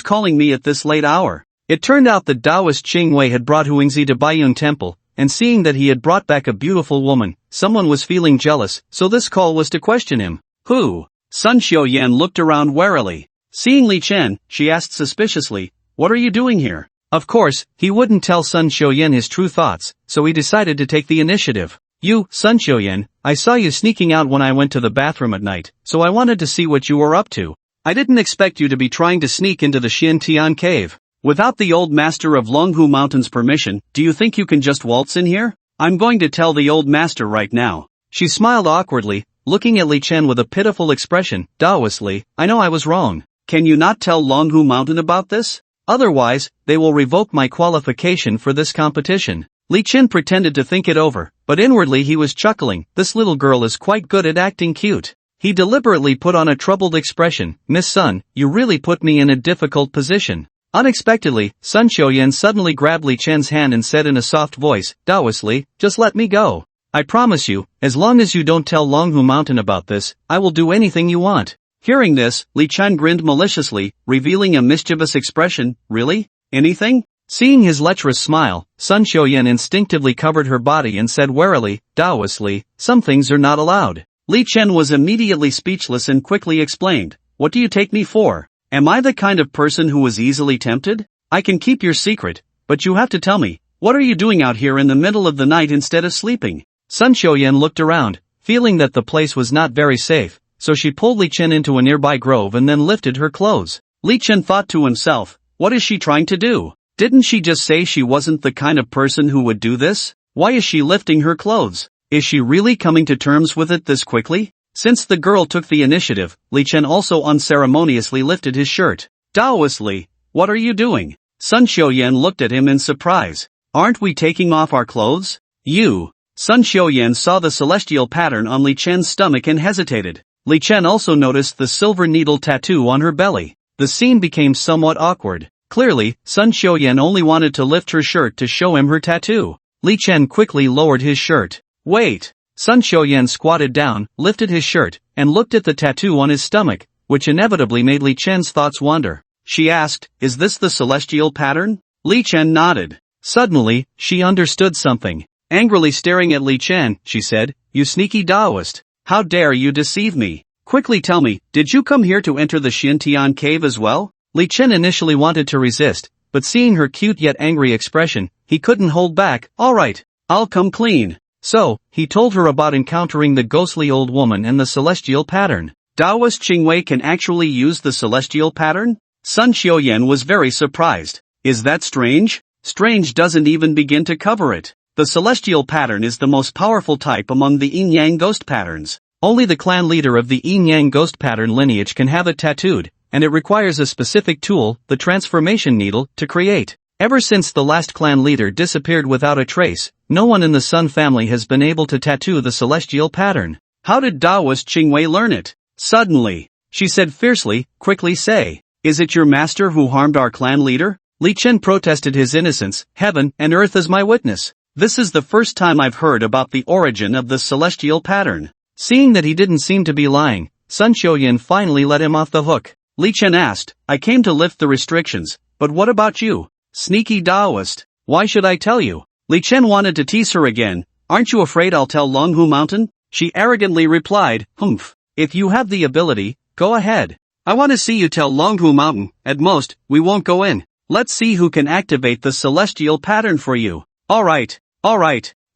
calling me at this late hour? It turned out that Taoist Qing Wei had brought Huangzi to Bayun Temple, and seeing that he had brought back a beautiful woman, someone was feeling jealous, so this call was to question him. Who? Sun Xiuyan looked around warily. Seeing Li Chen, she asked suspiciously, what are you doing here? Of course, he wouldn't tell Sun Xiuyan his true thoughts, so he decided to take the initiative. You, Sun Xiuyan, I saw you sneaking out when I went to the bathroom at night, so I wanted to see what you were up to. I didn't expect you to be trying to sneak into the Xiantian cave. Without the old master of Longhu Mountain's permission, do you think you can just waltz in here? I'm going to tell the old master right now. She smiled awkwardly, looking at Li Chen with a pitiful expression. Taoistly, I know I was wrong. Can you not tell Longhu Mountain about this? Otherwise, they will revoke my qualification for this competition. Li Chen pretended to think it over, but inwardly he was chuckling. This little girl is quite good at acting cute. He deliberately put on a troubled expression. Miss Sun, you really put me in a difficult position. Unexpectedly, Sun Xiuyan suddenly grabbed Li Chen's hand and said in a soft voice, Taoistly, just let me go. I promise you, as long as you don't tell Longhu Mountain about this, I will do anything you want. Hearing this, Li Chen grinned maliciously, revealing a mischievous expression. Really? Anything? Seeing his lecherous smile, Sun Xiuyan instinctively covered her body and said warily, Taoistly, some things are not allowed. Li Chen was immediately speechless and quickly explained, what do you take me for? Am I the kind of person who was easily tempted? I can keep your secret, but you have to tell me, what are you doing out here in the middle of the night instead of sleeping? Sun Xiuyan looked around, feeling that the place was not very safe, so she pulled Li Chen into a nearby grove and then lifted her clothes. Li Chen thought to himself, what is she trying to do? Didn't she just say she wasn't the kind of person who would do this? Why is she lifting her clothes? Is she really coming to terms with it this quickly? Since the girl took the initiative, Li Chen also unceremoniously lifted his shirt. Taoistly, what are you doing? Sun Xiuyan looked at him in surprise. Aren't we taking off our clothes? You. Sun Xiuyan saw the celestial pattern on Li Chen's stomach and hesitated. Li Chen also noticed the silver needle tattoo on her belly. The scene became somewhat awkward. Clearly, Sun Xiuyan only wanted to lift her shirt to show him her tattoo. Li Chen quickly lowered his shirt. Wait. Sun Xiuyan squatted down, lifted his shirt, and looked at the tattoo on his stomach, which inevitably made Li Chen's thoughts wander. She asked, is this the celestial pattern? Li Chen nodded. Suddenly, she understood something. Angrily staring at Li Chen, she said, you sneaky Taoist. How dare you deceive me? Quickly tell me, did you come here to enter the Xiantian cave as well? Li Chen initially wanted to resist, but seeing her cute yet angry expression, he couldn't hold back. Alright, I'll come clean. So, he told her about encountering the ghostly old woman and the celestial pattern. Taoist Qing Wei can actually use the celestial pattern? Sun Xiuyan was very surprised. Is that strange? Strange doesn't even begin to cover it. The celestial pattern is the most powerful type among the yin-yang ghost patterns. Only the clan leader of the yin-yang ghost pattern lineage can have it tattooed, and it requires a specific tool, the transformation needle, to create. Ever since the last clan leader disappeared without a trace, no one in the Sun family has been able to tattoo the celestial pattern. How did Taoist Qing Wei learn it? Suddenly, she said fiercely, quickly say, is it your master who harmed our clan leader? Li Chen protested his innocence. Heaven and earth is my witness. This is the first time I've heard about the origin of the celestial pattern. Seeing that he didn't seem to be lying, Sun Xiuyan finally let him off the hook. Li Chen asked, I came to lift the restrictions, but what about you? Sneaky Taoist. Why should I tell you? Li Chen wanted to tease her again. Aren't you afraid I'll tell Longhu Mountain? She arrogantly replied, humph. If you have the ability, go ahead. I want to see you tell Longhu Mountain. At most, we won't go in. Let's see who can activate the celestial pattern for you. Alright,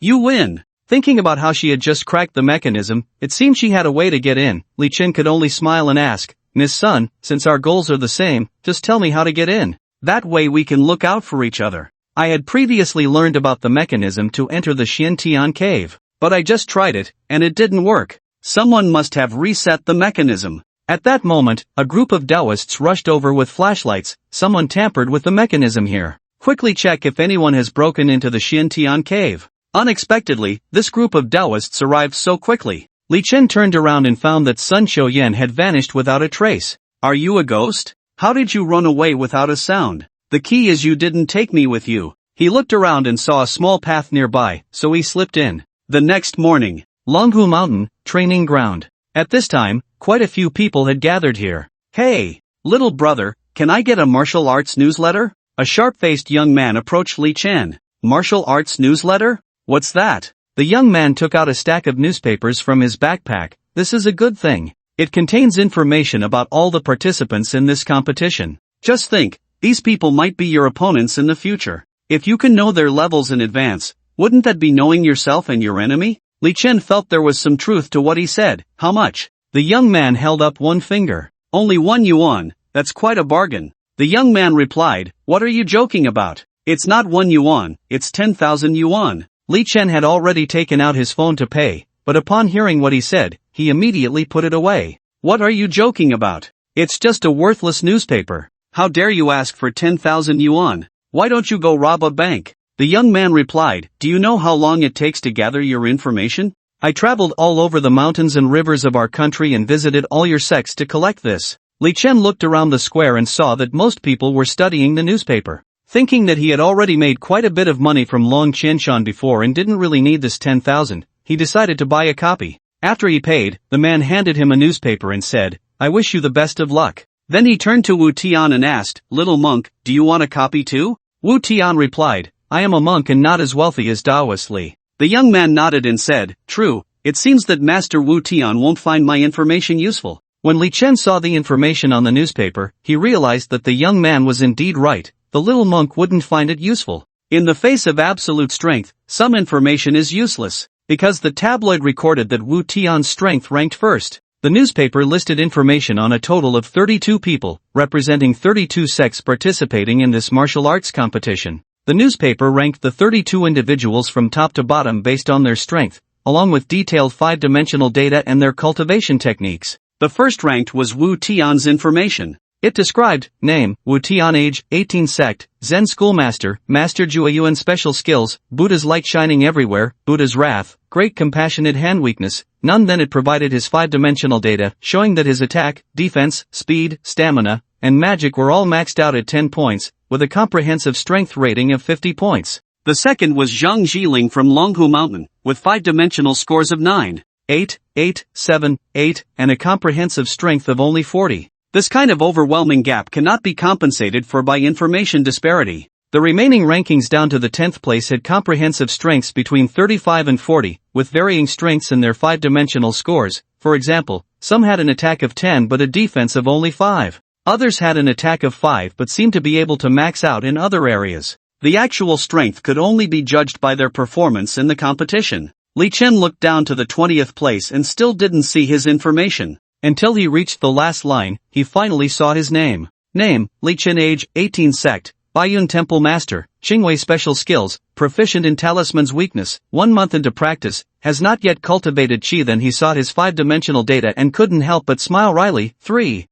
you win. Thinking about how she had just cracked the mechanism, it seemed she had a way to get in. Li Chen could only smile and ask, Miss Sun, since our goals are the same, just tell me how to get in. That way we can look out for each other. I had previously learned about the mechanism to enter the Xiantian cave, but I just tried it, and it didn't work. Someone must have reset the mechanism. At that moment, a group of Taoists rushed over with flashlights. Someone tampered with the mechanism here. Quickly check if anyone has broken into the Xintian cave. Unexpectedly, this group of Taoists arrived so quickly. Li Chen turned around and found that Sun Xiuyan had vanished without a trace. Are you a ghost? How did you run away without a sound? The key is you didn't take me with you. He looked around and saw a small path nearby, so he slipped in. The next morning, Longhu Mountain, training ground. At this time, quite a few people had gathered here. Hey, little brother, can I get a martial arts newsletter? A sharp-faced young man approached Li Chen. Martial arts newsletter? What's that? The young man took out a stack of newspapers from his backpack. This is a good thing. It contains information about all the participants in this competition. Just think, these people might be your opponents in the future. If you can know their levels in advance, wouldn't that be knowing yourself and your enemy? Li Chen felt there was some truth to what he said. How much? The young man held up one finger. Only 1 yuan, that's quite a bargain. The young man replied, what are you joking about? It's not 1 yuan, it's 10,000 yuan. Li Chen had already taken out his phone to pay, but upon hearing what he said, he immediately put it away. What are you joking about? It's just a worthless newspaper. How dare you ask for 10,000 yuan? Why don't you go rob a bank? The young man replied, do you know how long it takes to gather your information? I traveled all over the mountains and rivers of our country and visited all your sects to collect this. Li Chen looked around the square and saw that most people were studying the newspaper. Thinking that he had already made quite a bit of money from Long Qianshan before and didn't really need this 10,000, he decided to buy a copy. After he paid, the man handed him a newspaper and said, I wish you the best of luck. Then he turned to Wu Tian and asked, little monk, do you want a copy too? Wu Tian replied, I am a monk and not as wealthy as Taoist Li. The young man nodded and said, true, it seems that Master Wu Tian won't find my information useful. When Li Chen saw the information on the newspaper, he realized that the young man was indeed right. The little monk wouldn't find it useful. In the face of absolute strength, some information is useless, because the tabloid recorded that Wu Tian's strength ranked first. The newspaper listed information on a total of 32 people, representing 32 sects participating in this martial arts competition. The newspaper ranked the 32 individuals from top to bottom based on their strength, along with detailed 5-dimensional data and their cultivation techniques. The first ranked was Wu Tian's information. It described, name, Wu Tian age, 18 sect, Zen schoolmaster, Master Jueyuan special skills, Buddha's light shining everywhere, Buddha's wrath, great compassionate hand weakness, none. Then it provided his 5-dimensional data, showing that his attack, defense, speed, stamina, and magic were all maxed out at 10 points, with a comprehensive strength rating of 50 points. The second was Zhang Jiling from Longhu Mountain, with 5-dimensional scores of 9, 8, 8, 7, 8, and a comprehensive strength of only 40. This kind of overwhelming gap cannot be compensated for by information disparity. The remaining rankings down to the 10th place had comprehensive strengths between 35 and 40, with varying strengths in their 5-dimensional scores. For example, some had an attack of 10 but a defense of only 5. Others had an attack of 5 but seemed to be able to max out in other areas. The actual strength could only be judged by their performance in the competition. Li Chen looked down to the 20th place and still didn't see his information. Until he reached the last line, he finally saw his name. Name, Li Chen age, 18 sect, Bayun Temple master, Qingwei special skills, proficient in talisman's weakness, 1 month into practice, has not yet cultivated qi. Then he sought his 5-dimensional data and couldn't help but smile wryly. 3.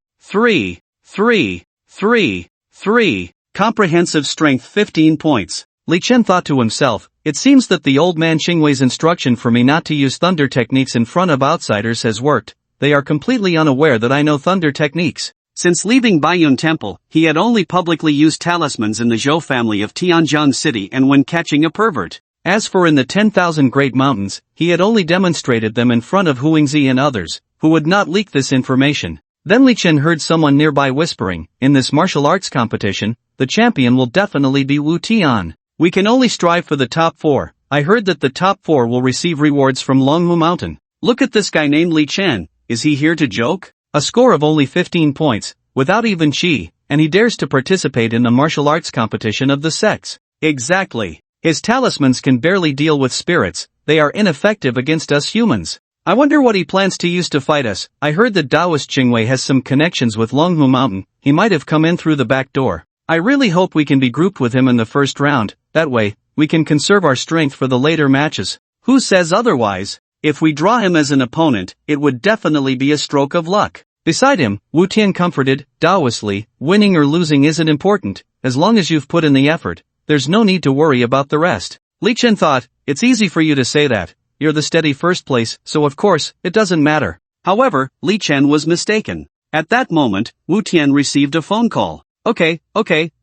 Comprehensive strength 15 points. Li Chen thought to himself, it seems that the old man Qingwei's instruction for me not to use thunder techniques in front of outsiders has worked. They are completely unaware that I know thunder techniques. Since leaving Bayun Temple, he had only publicly used talismans in the Zhou family of Tianjiang City and when catching a pervert. As for in the 10,000 Great Mountains, he had only demonstrated them in front of Huangzi and others, who would not leak this information. Then Li Chen heard someone nearby whispering, in this martial arts competition, the champion will definitely be Wu Tian. We can only strive for the top 4. I heard that the top 4 will receive rewards from Longhu Mountain. Look at this guy named Li Chen. Is he here to joke? A score of only 15 points, without even qi, and he dares to participate in the martial arts competition of the sects. Exactly. His talismans can barely deal with spirits, they are ineffective against us humans. I wonder what he plans to use to fight us. I heard that Taoist Qingwei has some connections with Longhu Mountain, he might have come in through the back door. I really hope we can be grouped with him in the first round, that way, we can conserve our strength for the later matches. Who says otherwise? If we draw him as an opponent, it would definitely be a stroke of luck. Beside him, Wu Tian comforted, Taoistly, winning or losing isn't important, as long as you've put in the effort, there's no need to worry about the rest. Li Chen thought, it's easy for you to say that, you're the steady first place, so of course, it doesn't matter. However, Li Chen was mistaken. At that moment, Wu Tian received a phone call. Okay,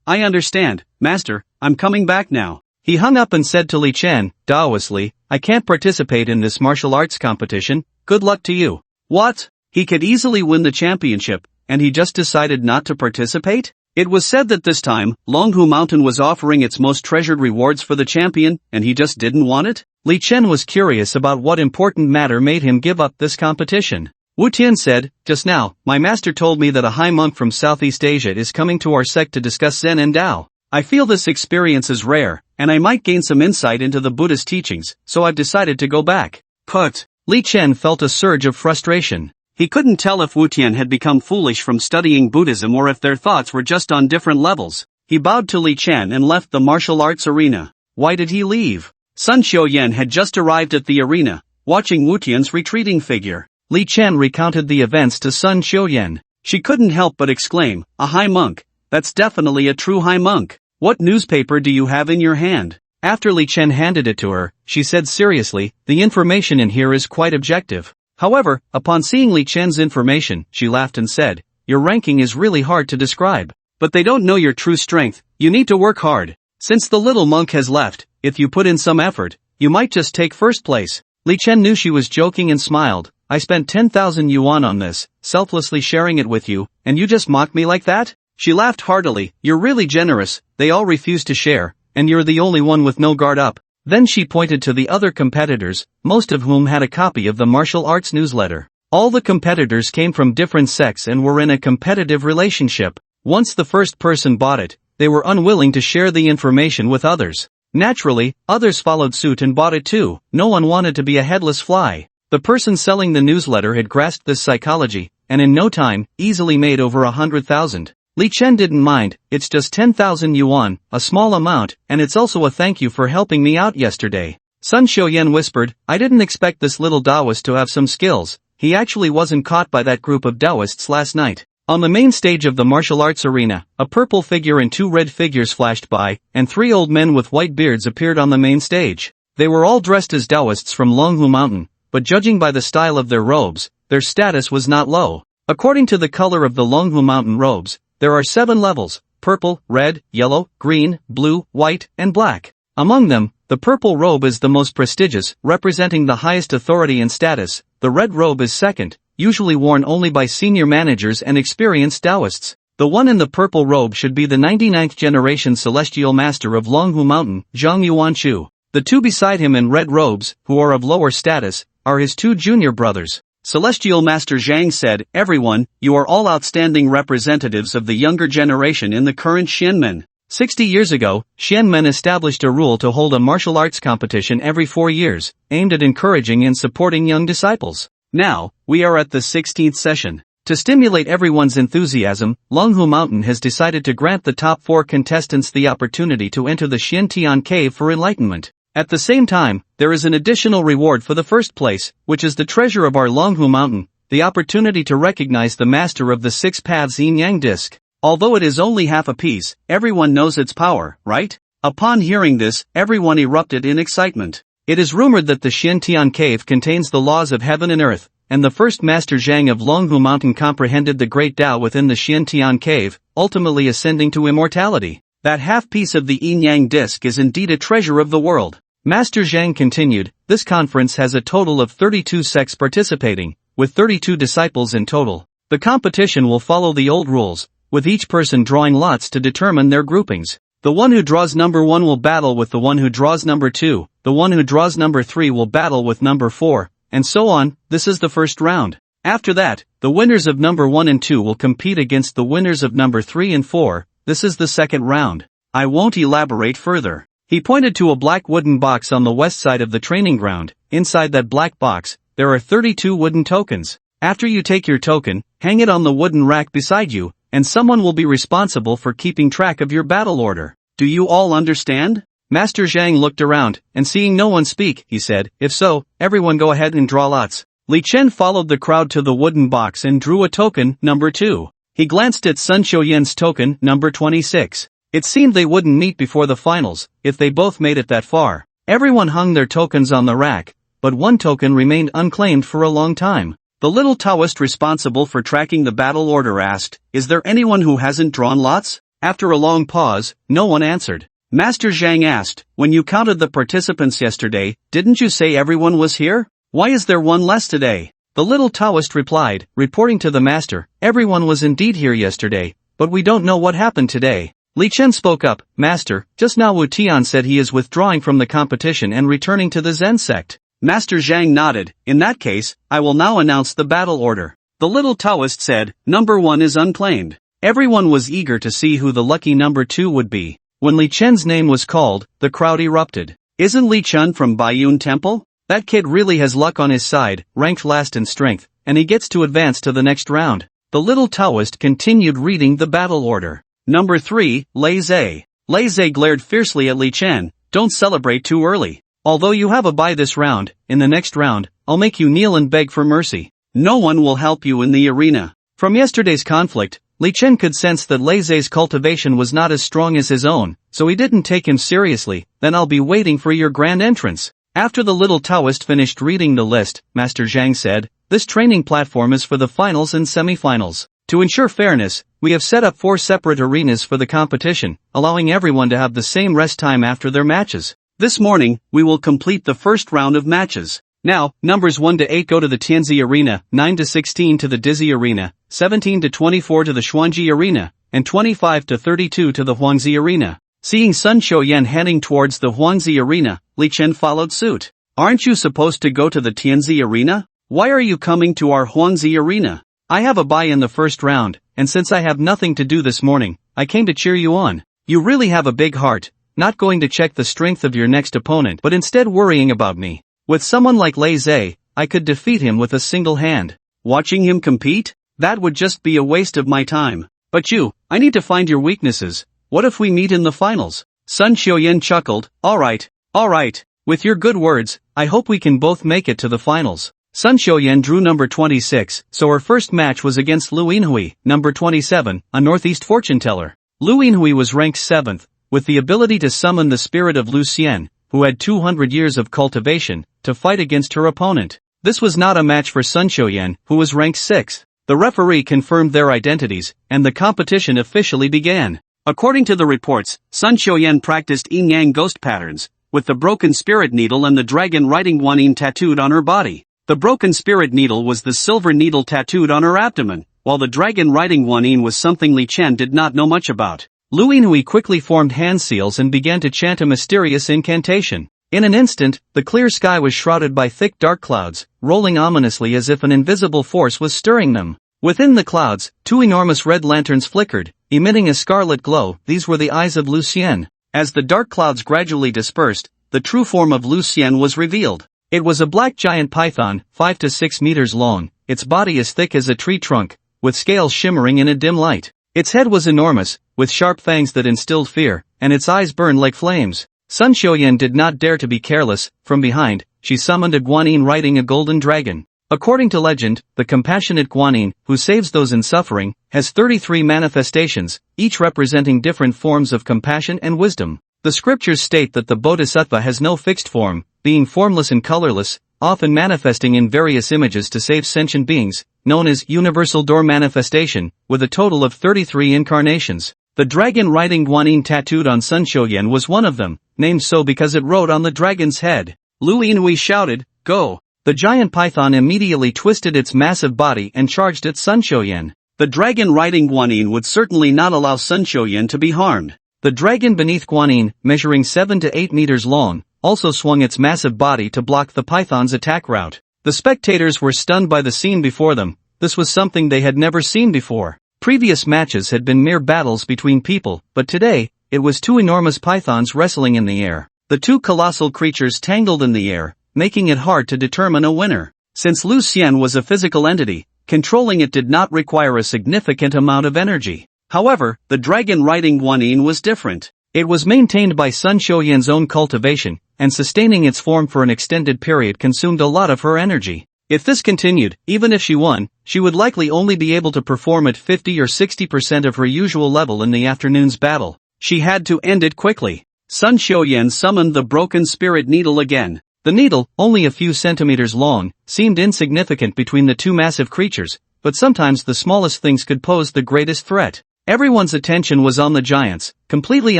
I understand, Master, I'm coming back now. He hung up and said to Li Chen, Taoistly, I can't participate in this martial arts competition, good luck to you. What? He could easily win the championship, and he just decided not to participate? It was said that this time, Longhu Mountain was offering its most treasured rewards for the champion, and he just didn't want it? Li Chen was curious about what important matter made him give up this competition. Wu Tian said, just now, my master told me that a high monk from Southeast Asia is coming to our sect to discuss Zen and Tao. I feel this experience is rare, and I might gain some insight into the Buddhist teachings, so I've decided to go back. But, Li Chen felt a surge of frustration. He couldn't tell if Wu Tian had become foolish from studying Buddhism or if their thoughts were just on different levels. He bowed to Li Chen and left the martial arts arena. Why did he leave? Sun Xiuyan had just arrived at the arena, watching Wu Tian's retreating figure. Li Chen recounted the events to Sun Xiuyan. She couldn't help but exclaim, a high monk. That's definitely a true high monk. What newspaper do you have in your hand? After Li Chen handed it to her, she said seriously, the information in here is quite objective. However, upon seeing Li Chen's information, she laughed and said, your ranking is really hard to describe. But they don't know your true strength, you need to work hard. Since the little monk has left, if you put in some effort, you might just take first place. Li Chen knew she was joking and smiled. I spent 10,000 yuan on this, selflessly sharing it with you, and you just mock me like that? She laughed heartily, you're really generous, they all refuse to share, and you're the only one with no guard up. Then she pointed to the other competitors, most of whom had a copy of the martial arts newsletter. All the competitors came from different sects and were in a competitive relationship. Once the first person bought it, they were unwilling to share the information with others. Naturally, others followed suit and bought it too. No one wanted to be a headless fly. The person selling the newsletter had grasped this psychology, and in no time, easily made over 100,000. Li Chen didn't mind, it's just 10,000 yuan, a small amount, and it's also a thank you for helping me out yesterday. Sun Xiuyan whispered, I didn't expect this little Taoist to have some skills. He actually wasn't caught by that group of Taoists last night. On the main stage of the martial arts arena, a purple figure and two red figures flashed by, and three old men with white beards appeared on the main stage. They were all dressed as Taoists from Longhu Mountain, but judging by the style of their robes, their status was not low. According to the color of the Longhu Mountain robes, there are 7 levels, purple, red, yellow, green, blue, white, and black. Among them, the purple robe is the most prestigious, representing the highest authority and status. The red robe is second, usually worn only by senior managers and experienced Taoists. The one in the purple robe should be the 99th generation celestial master of Longhu Mountain, Zhang Yuanshu. The two beside him in red robes, who are of lower status, are his 2 junior brothers. Celestial Master Zhang said, everyone, you are all outstanding representatives of the younger generation in the current Xianmen. 60 years ago, Xianmen established a rule to hold a martial arts competition every 4 years, aimed at encouraging and supporting young disciples. Now, we are at the 16th session. To stimulate everyone's enthusiasm, Longhu Mountain has decided to grant the top 4 contestants the opportunity to enter the Xiantian Cave for enlightenment. At the same time, there is an additional reward for the first place, which is the treasure of our Longhu Mountain, the opportunity to recognize the master of the 6 paths yin-yang disc. Although it is only half a piece, everyone knows its power, right? Upon hearing this, everyone erupted in excitement. It is rumored that the Xiantian Cave contains the laws of heaven and earth, and the first master Zhang of Longhu Mountain comprehended the great Tao within the Xiantian Cave, ultimately ascending to immortality. That half piece of the yin-yang disc is indeed a treasure of the world. Master Zhang continued, this conference has a total of 32 sects participating, with 32 disciples in total. The competition will follow the old rules, with each person drawing lots to determine their groupings. The one who draws number 1 will battle with the one who draws number 2, the one who draws number 3 will battle with number 4, and so on. This is the first round. After that, the winners of number 1 and 2 will compete against the winners of number 3 and 4, this is the second round. I won't elaborate further. He pointed to a black wooden box on the west side of the training ground. Inside that black box, there are 32 wooden tokens. After you take your token, hang it on the wooden rack beside you, and someone will be responsible for keeping track of your battle order. Do you all understand? Master Zhang looked around, and seeing no one speak, he said, if so, everyone go ahead and draw lots. Li Chen followed the crowd to the wooden box and drew a token, number 2. He glanced at Sun Xiuyan's token, number 26. It seemed they wouldn't meet before the finals, if they both made it that far. Everyone hung their tokens on the rack, but one token remained unclaimed for a long time. The little Taoist responsible for tracking the battle order asked, "Is there anyone who hasn't drawn lots?" After a long pause, no one answered. Master Zhang asked, "When you counted the participants yesterday, didn't you say everyone was here? Why is there one less today?" The little Taoist replied, reporting to the master, "Everyone was indeed here yesterday, but we don't know what happened today." Li Chen spoke up, "Master, just now Wu Tian said he is withdrawing from the competition and returning to the Zen sect." Master Zhang nodded, "In that case, I will now announce the battle order." The little Taoist said, "Number 1 is unclaimed." Everyone was eager to see who the lucky number 2 would be. When Li Chen's name was called, the crowd erupted. "Isn't Li Chen from Bayun Temple? That kid really has luck on his side, ranked last in strength, and he gets to advance to the next round." The little Taoist continued reading the battle order. Number 3, Lei Zhe. Lei Zhe glared fiercely at Li Chen, "Don't celebrate too early. Although you have a bye this round, in the next round, I'll make you kneel and beg for mercy. No one will help you in the arena." From yesterday's conflict, Li Chen could sense that Lei Zhe's cultivation was not as strong as his own, so he didn't take him seriously. "Then I'll be waiting for your grand entrance." After the little Taoist finished reading the list, Master Zhang said, "This training platform is for the finals and semi-finals. To ensure fairness, we have set up 4 separate arenas for the competition, allowing everyone to have the same rest time after their matches. This morning, we will complete the first round of matches. Now, numbers 1 to 8 go to the Tianzi Arena, 9 to 16 to the Dizzy Arena, 17 to 24 to the Xuanji Arena, and 25 to 32 to the Huangzi Arena." Seeing Sun Xiuyan heading towards the Huangzi Arena, Li Chen followed suit. "Aren't you supposed to go to the Tianzi Arena? Why are you coming to our Huangzi Arena?" "I have a bye in the first round, and since I have nothing to do this morning, I came to cheer you on. You really have a big heart, not going to check the strength of your next opponent but instead worrying about me. With someone like Lei Zhe, I could defeat him with a single hand. Watching him compete? That would just be a waste of my time. But I need to find your weaknesses. What if we meet in the finals?" Sun Xiuyan chuckled, All right. With your good words, I hope we can both make it to the finals." Sun Xiuyan drew number 26, so her first match was against Lu Yinhui, number 27, a northeast fortune teller. Lu Yinhui was ranked 7th, with the ability to summon the spirit of Lu Xian, who had 200 years of cultivation, to fight against her opponent. This was not a match for Sun Xiuyan, who was ranked 6th. The referee confirmed their identities, and the competition officially began. According to the reports, Sun Xiuyan practiced yin yang ghost patterns, with the broken spirit needle and the dragon riding guanyin tattooed on her body. The broken spirit needle was the silver needle tattooed on her abdomen, while the dragon riding guanyin was something Li Chen did not know much about. Lu Yinhui quickly formed hand seals and began to chant a mysterious incantation. In an instant, the clear sky was shrouded by thick dark clouds, rolling ominously as if an invisible force was stirring them. Within the clouds, 2 enormous red lanterns flickered, emitting a scarlet glow. These were the eyes of Lu Xian. As the dark clouds gradually dispersed, the true form of Lu Xian was revealed. It was a black giant python, 5 to 6 meters long, its body as thick as a tree trunk, with scales shimmering in a dim light. Its head was enormous, with sharp fangs that instilled fear, and its eyes burned like flames. Sun Xiuyan did not dare to be careless. From behind, she summoned a guanyin riding a golden dragon. According to legend, the compassionate guanyin, who saves those in suffering, has 33 manifestations, each representing different forms of compassion and wisdom. The scriptures state that the bodhisattva has no fixed form, being formless and colorless, often manifesting in various images to save sentient beings, known as universal door manifestation, with a total of 33 incarnations. The dragon riding guanyin tattooed on Sun Xiuyan was one of them, named so because it rode on the dragon's head. Lu Yinhui shouted, "Go!" The giant python immediately twisted its massive body and charged at Sun Xiuyan. The dragon riding guanyin would certainly not allow Sun Xiuyan to be harmed. The dragon beneath guanyin, measuring 7 to 8 meters long, also swung its massive body to block the python's attack route. The spectators were stunned by the scene before them. This was something they had never seen before. Previous matches had been mere battles between people, but today, it was 2 enormous pythons wrestling in the air. The 2 colossal creatures tangled in the air, making it hard to determine a winner. Since Lu Xian was a physical entity, controlling it did not require a significant amount of energy. However, the dragon riding guanyin was different. It was maintained by Sun Xiuyan's own cultivation, and sustaining its form for an extended period consumed a lot of her energy. If this continued, even if she won, she would likely only be able to perform at 50 or 60% of her usual level in the afternoon's battle. She had to end it quickly. Sun Xiuyan summoned the broken spirit needle again. The needle, only a few centimeters long, seemed insignificant between the two massive creatures, but sometimes the smallest things could pose the greatest threat. Everyone's attention was on the giants, completely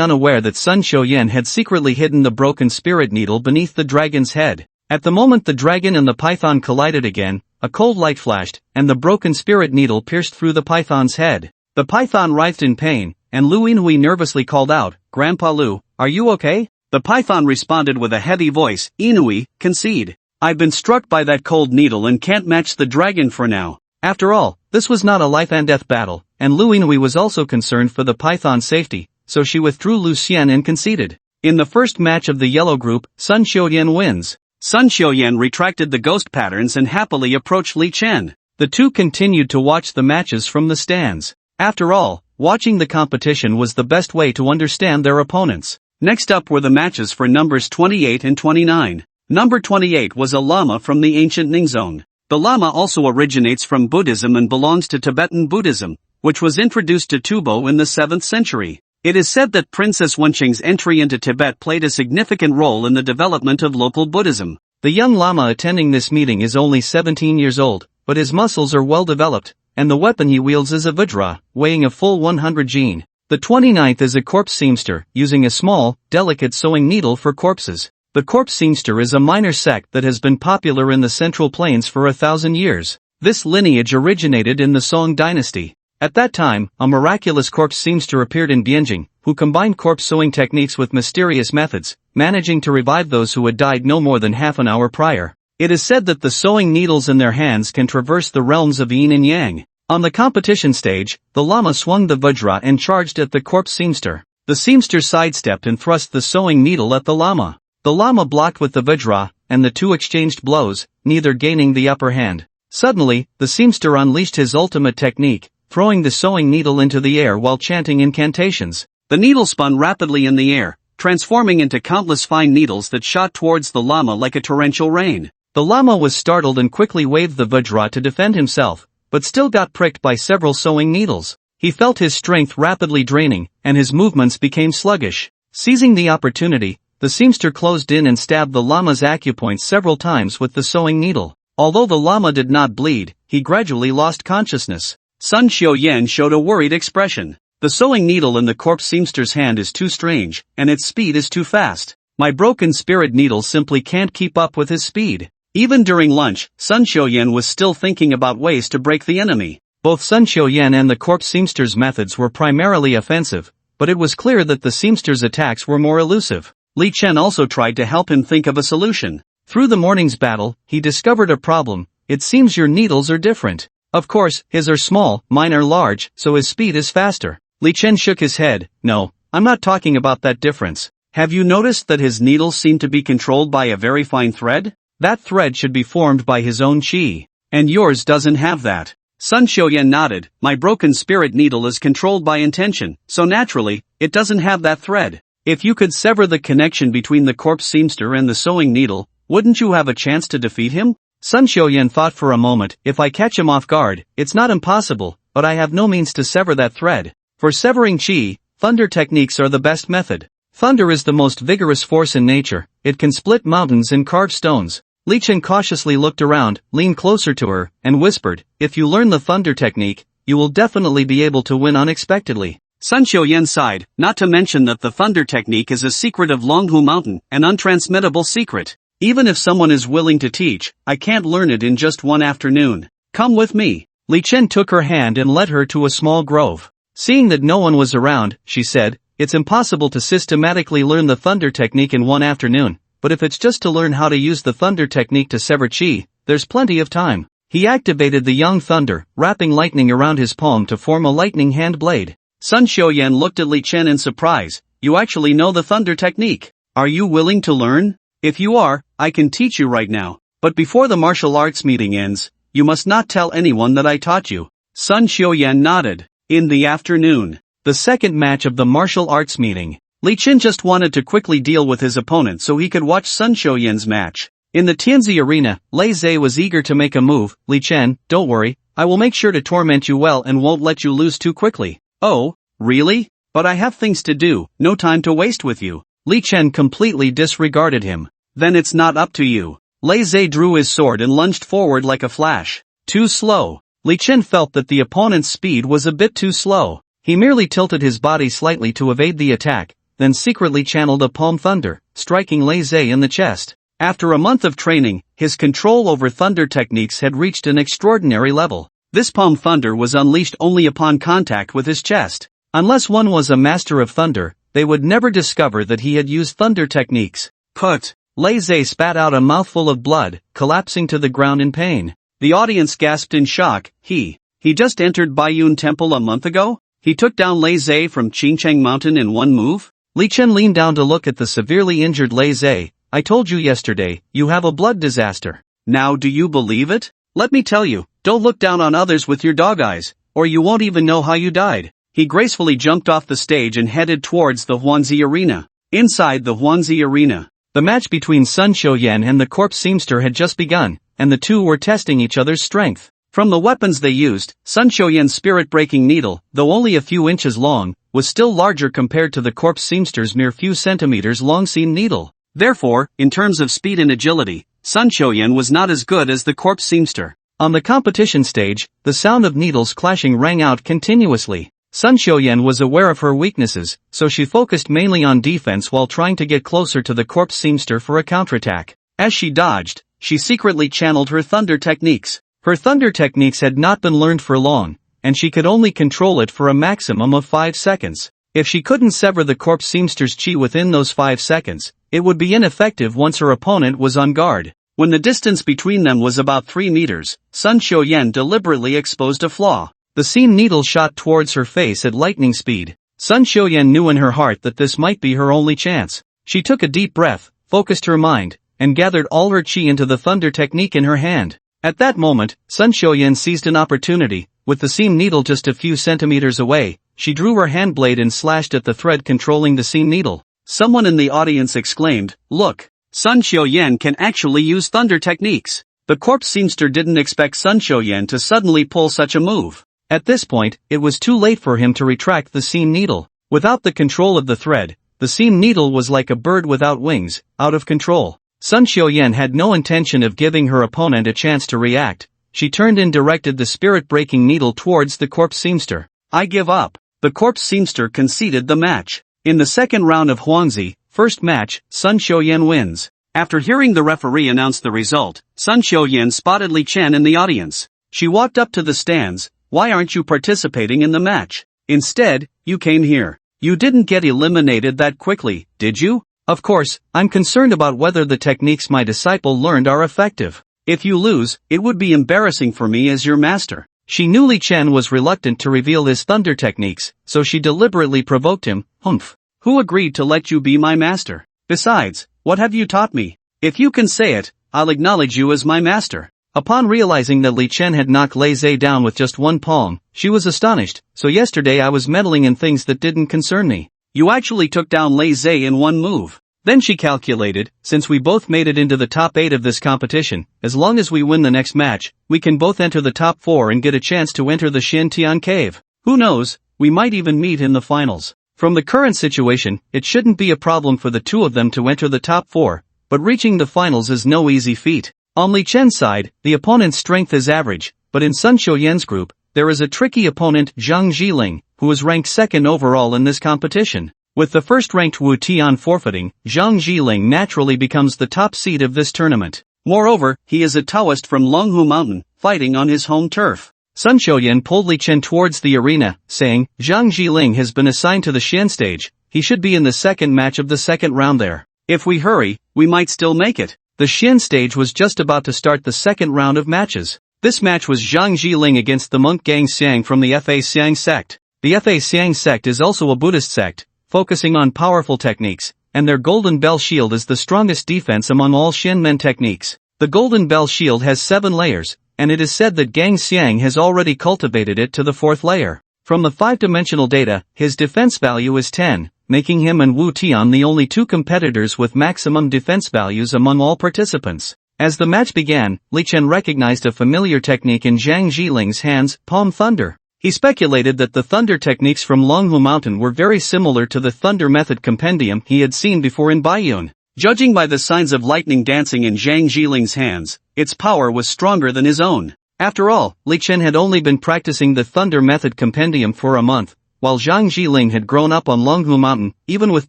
unaware that Sun Xiuyan had secretly hidden the broken spirit needle beneath the dragon's head. At the moment the dragon and the python collided again, a cold light flashed, and the broken spirit needle pierced through the python's head. The python writhed in pain, and Lu Yinhui nervously called out, "Grandpa Lu, are you okay?" The python responded with a heavy voice, "Inui, concede. I've been struck by that cold needle and can't match the dragon for now." After all, this was not a life-and-death battle, and Lu Yinhui was also concerned for the python's safety, so she withdrew Lu Xian and conceded. In the first match of the yellow group, Sun Xiuyan wins. Sun Xiuyan retracted the ghost patterns and happily approached Li Chen. The two continued to watch the matches from the stands. After all, watching the competition was the best way to understand their opponents. Next up were the matches for numbers 28 and 29. Number 28 was a lama from the ancient Ning zone. The lama also originates from Buddhism and belongs to Tibetan Buddhism, which was introduced to Tubo in the 7th century. It is said that Princess Wenqing's entry into Tibet played a significant role in the development of local Buddhism. The young lama attending this meeting is only 17 years old, but his muscles are well developed, and the weapon he wields is a vajra, weighing a full 100 jin. The 29th is a corpse seamster, using a small, delicate sewing needle for corpses. The corpse seamster is a minor sect that has been popular in the Central Plains for 1,000 years. This lineage originated in the Song Dynasty. At that time, a miraculous corpse seamster appeared in Bianjing, who combined corpse sewing techniques with mysterious methods, managing to revive those who had died no more than half an hour prior. It is said that the sewing needles in their hands can traverse the realms of yin and yang. On the competition stage, the lama swung the vajra and charged at the corpse seamster. The seamster sidestepped and thrust the sewing needle at the lama. The lama blocked with the vajra, and the two exchanged blows, neither gaining the upper hand. Suddenly, the seamster unleashed his ultimate technique, throwing the sewing needle into the air while chanting incantations. The needle spun rapidly in the air, transforming into countless fine needles that shot towards the lama like a torrential rain. The lama was startled and quickly waved the vajra to defend himself, but still got pricked by several sewing needles. He felt his strength rapidly draining, and his movements became sluggish. Seizing the opportunity, the seamster closed in and stabbed the lama's acupoints several times with the sewing needle. Although the lama did not bleed, he gradually lost consciousness. Sun Xiuyan showed a worried expression. The sewing needle in the corpse seamster's hand is too strange, and its speed is too fast. My broken spirit needle simply can't keep up with his speed. Even during lunch, Sun Xiuyan was still thinking about ways to break the enemy. Both Sun Xiuyan and the corpse seamster's methods were primarily offensive, but it was clear that the seamster's attacks were more elusive. Li Chen also tried to help him think of a solution. Through the morning's battle, he discovered a problem. It seems your needles are different. Of course, his are small, mine are large, so his speed is faster. Li Chen shook his head. No, I'm not talking about that difference. Have you noticed that his needles seem to be controlled by a very fine thread? That thread should be formed by his own qi. And yours doesn't have that. Sun Xiuyan nodded. My broken spirit needle is controlled by intention, so naturally, it doesn't have that thread. If you could sever the connection between the corpse seamster and the sewing needle, wouldn't you have a chance to defeat him? Sun Xiuyan thought for a moment. If I catch him off guard, it's not impossible, but I have no means to sever that thread. For severing qi, thunder techniques are the best method. Thunder is the most vigorous force in nature. It can split mountains and carve stones. Li Chen cautiously looked around, leaned closer to her, and whispered, if you learn the thunder technique, you will definitely be able to win unexpectedly. Sun Xiuyan sighed, not to mention that the thunder technique is a secret of Longhu Mountain, an untransmittable secret. Even if someone is willing to teach, I can't learn it in just one afternoon. Come with me. Li Chen took her hand and led her to a small grove. Seeing that no one was around, she said, it's impossible to systematically learn the thunder technique in one afternoon, but if it's just to learn how to use the thunder technique to sever qi, there's plenty of time. He activated the young thunder, wrapping lightning around his palm to form a lightning hand blade. Sun Xiuyan looked at Li Chen in surprise. You actually know the thunder technique. Are you willing to learn? If you are, I can teach you right now. But before the martial arts meeting ends, you must not tell anyone that I taught you. Sun Xiuyan nodded. In the afternoon, the second match of the martial arts meeting, Li Chen just wanted to quickly deal with his opponent so he could watch Sun Xiuyan's match. In the Tianzi arena, Lei Zhe was eager to make a move. Li Chen, don't worry, I will make sure to torment you well and won't let you lose too quickly. Oh, really? But I have things to do, no time to waste with you. Li Chen completely disregarded him. Then it's not up to you. Lei Zhe drew his sword and lunged forward like a flash. Too slow. Li Chen felt that the opponent's speed was a bit too slow. He merely tilted his body slightly to evade the attack, then secretly channeled a palm thunder, striking Lei Zhe in the chest. After a month of training, his control over thunder techniques had reached an extraordinary level. This palm thunder was unleashed only upon contact with his chest. Unless one was a master of thunder, they would never discover that he had used thunder techniques. Put! Lei Zhe spat out a mouthful of blood, collapsing to the ground in pain. The audience gasped in shock. He just entered Bayun Temple a month ago? He took down Lei Zhe from Qingcheng Mountain in one move? Li Chen leaned down to look at the severely injured Lei Zhe. I told you yesterday, you have a blood disaster. Now do you believe it? Let me tell you, don't look down on others with your dog eyes, or you won't even know how you died. He gracefully jumped off the stage and headed towards the Huanzi arena. Inside the Huanzi arena, the match between Sun Xiuyan and the corpse seamster had just begun, and the two were testing each other's strength. From the weapons they used, Sun Xiuyan's spirit-breaking needle, though only a few inches long, was still larger compared to the corpse seamster's mere few centimeters long seam needle. Therefore, in terms of speed and agility, Sun Xiuyan was not as good as the corpse seamster. On the competition stage, the sound of needles clashing rang out continuously. Sun Xiuyan was aware of her weaknesses, so she focused mainly on defense while trying to get closer to the corpse seamster for a counterattack. As she dodged, she secretly channeled her thunder techniques. Her thunder techniques had not been learned for long, and she could only control it for a maximum of 5 seconds. If she couldn't sever the corpse seamster's chi within those 5 seconds, it would be ineffective once her opponent was on guard. When the distance between them was about 3 meters, Sun Xiuyan deliberately exposed a flaw. The seam needle shot towards her face at lightning speed. Sun Xiuyan knew in her heart that this might be her only chance. She took a deep breath, focused her mind, and gathered all her chi into the thunder technique in her hand. At that moment, Sun Xiuyan seized an opportunity. With the seam needle just a few centimeters away, she drew her hand blade and slashed at the thread controlling the seam needle. Someone in the audience exclaimed, "Look! Sun Xiuyan can actually use thunder techniques." The corpse seamster didn't expect Sun Xiuyan to suddenly pull such a move. At this point, it was too late for him to retract the seam needle. Without the control of the thread, the seam needle was like a bird without wings, out of control. Sun Xiuyan had no intention of giving her opponent a chance to react. She turned and directed the spirit-breaking needle towards the corpse seamster. "I give up." The corpse seamster conceded the match. In the second round of Huanzi, first match, Sun Xiuyan wins. After hearing the referee announce the result, Sun Xiuyan spotted Li Chen in the audience. She walked up to the stands. "Why aren't you participating in the match? Instead, you came here. You didn't get eliminated that quickly, did you?" "Of course, I'm concerned about whether the techniques my disciple learned are effective. If you lose, it would be embarrassing for me as your master." She knew Li Chen was reluctant to reveal his thunder techniques, so she deliberately provoked him. "Humph. Who agreed to let you be my master? Besides, what have you taught me? If you can say it, I'll acknowledge you as my master." Upon realizing that Li Chen had knocked Lei Zhe down with just one palm, she was astonished. "So yesterday I was meddling in things that didn't concern me. You actually took down Lei Zhe in one move." Then she calculated, since we both made it into the top 8 of this competition, as long as we win the next match, we can both enter the top 4 and get a chance to enter the Shintian cave. Who knows, we might even meet in the finals. From the current situation, it shouldn't be a problem for the two of them to enter the top 4, but reaching the finals is no easy feat. On Li Chen's side, the opponent's strength is average, but in Sun Xiuyan's group, there is a tricky opponent, Zhang Jiling, who is ranked second overall in this competition. With the first-ranked Wu Tian forfeiting, Zhang Jiling naturally becomes the top seed of this tournament. Moreover, he is a Taoist from Longhu Mountain, fighting on his home turf. Sun Xiuyan pulled Li Chen towards the arena, saying, "Zhang Jiling has been assigned to the Xian stage. He should be in the second match of the second round there. If we hurry, we might still make it." The Xian stage was just about to start the second round of matches. This match was Zhang Jiling against the monk Gang Xiang from the Fa Xiang sect. The Fa Xiang sect is also a Buddhist sect, focusing on powerful techniques, and their golden bell shield is the strongest defense among all Xianmen techniques. The golden bell shield has 7 layers, and it is said that Gang Xiang has already cultivated it to the 4th layer. From the 5-dimensional data, his defense value is 10, making him and Wu Tian the only two competitors with maximum defense values among all participants. As the match began, Li Chen recognized a familiar technique in Zhang Zhiling's hands, palm thunder. He speculated that the thunder techniques from Longhu Mountain were very similar to the thunder method compendium he had seen before in Bayun. Judging by the signs of lightning dancing in Zhang Zhiling's hands, its power was stronger than his own. After all, Li Chen had only been practicing the thunder method compendium for a month, while Zhang Zhiling had grown up on Longhu Mountain. Even with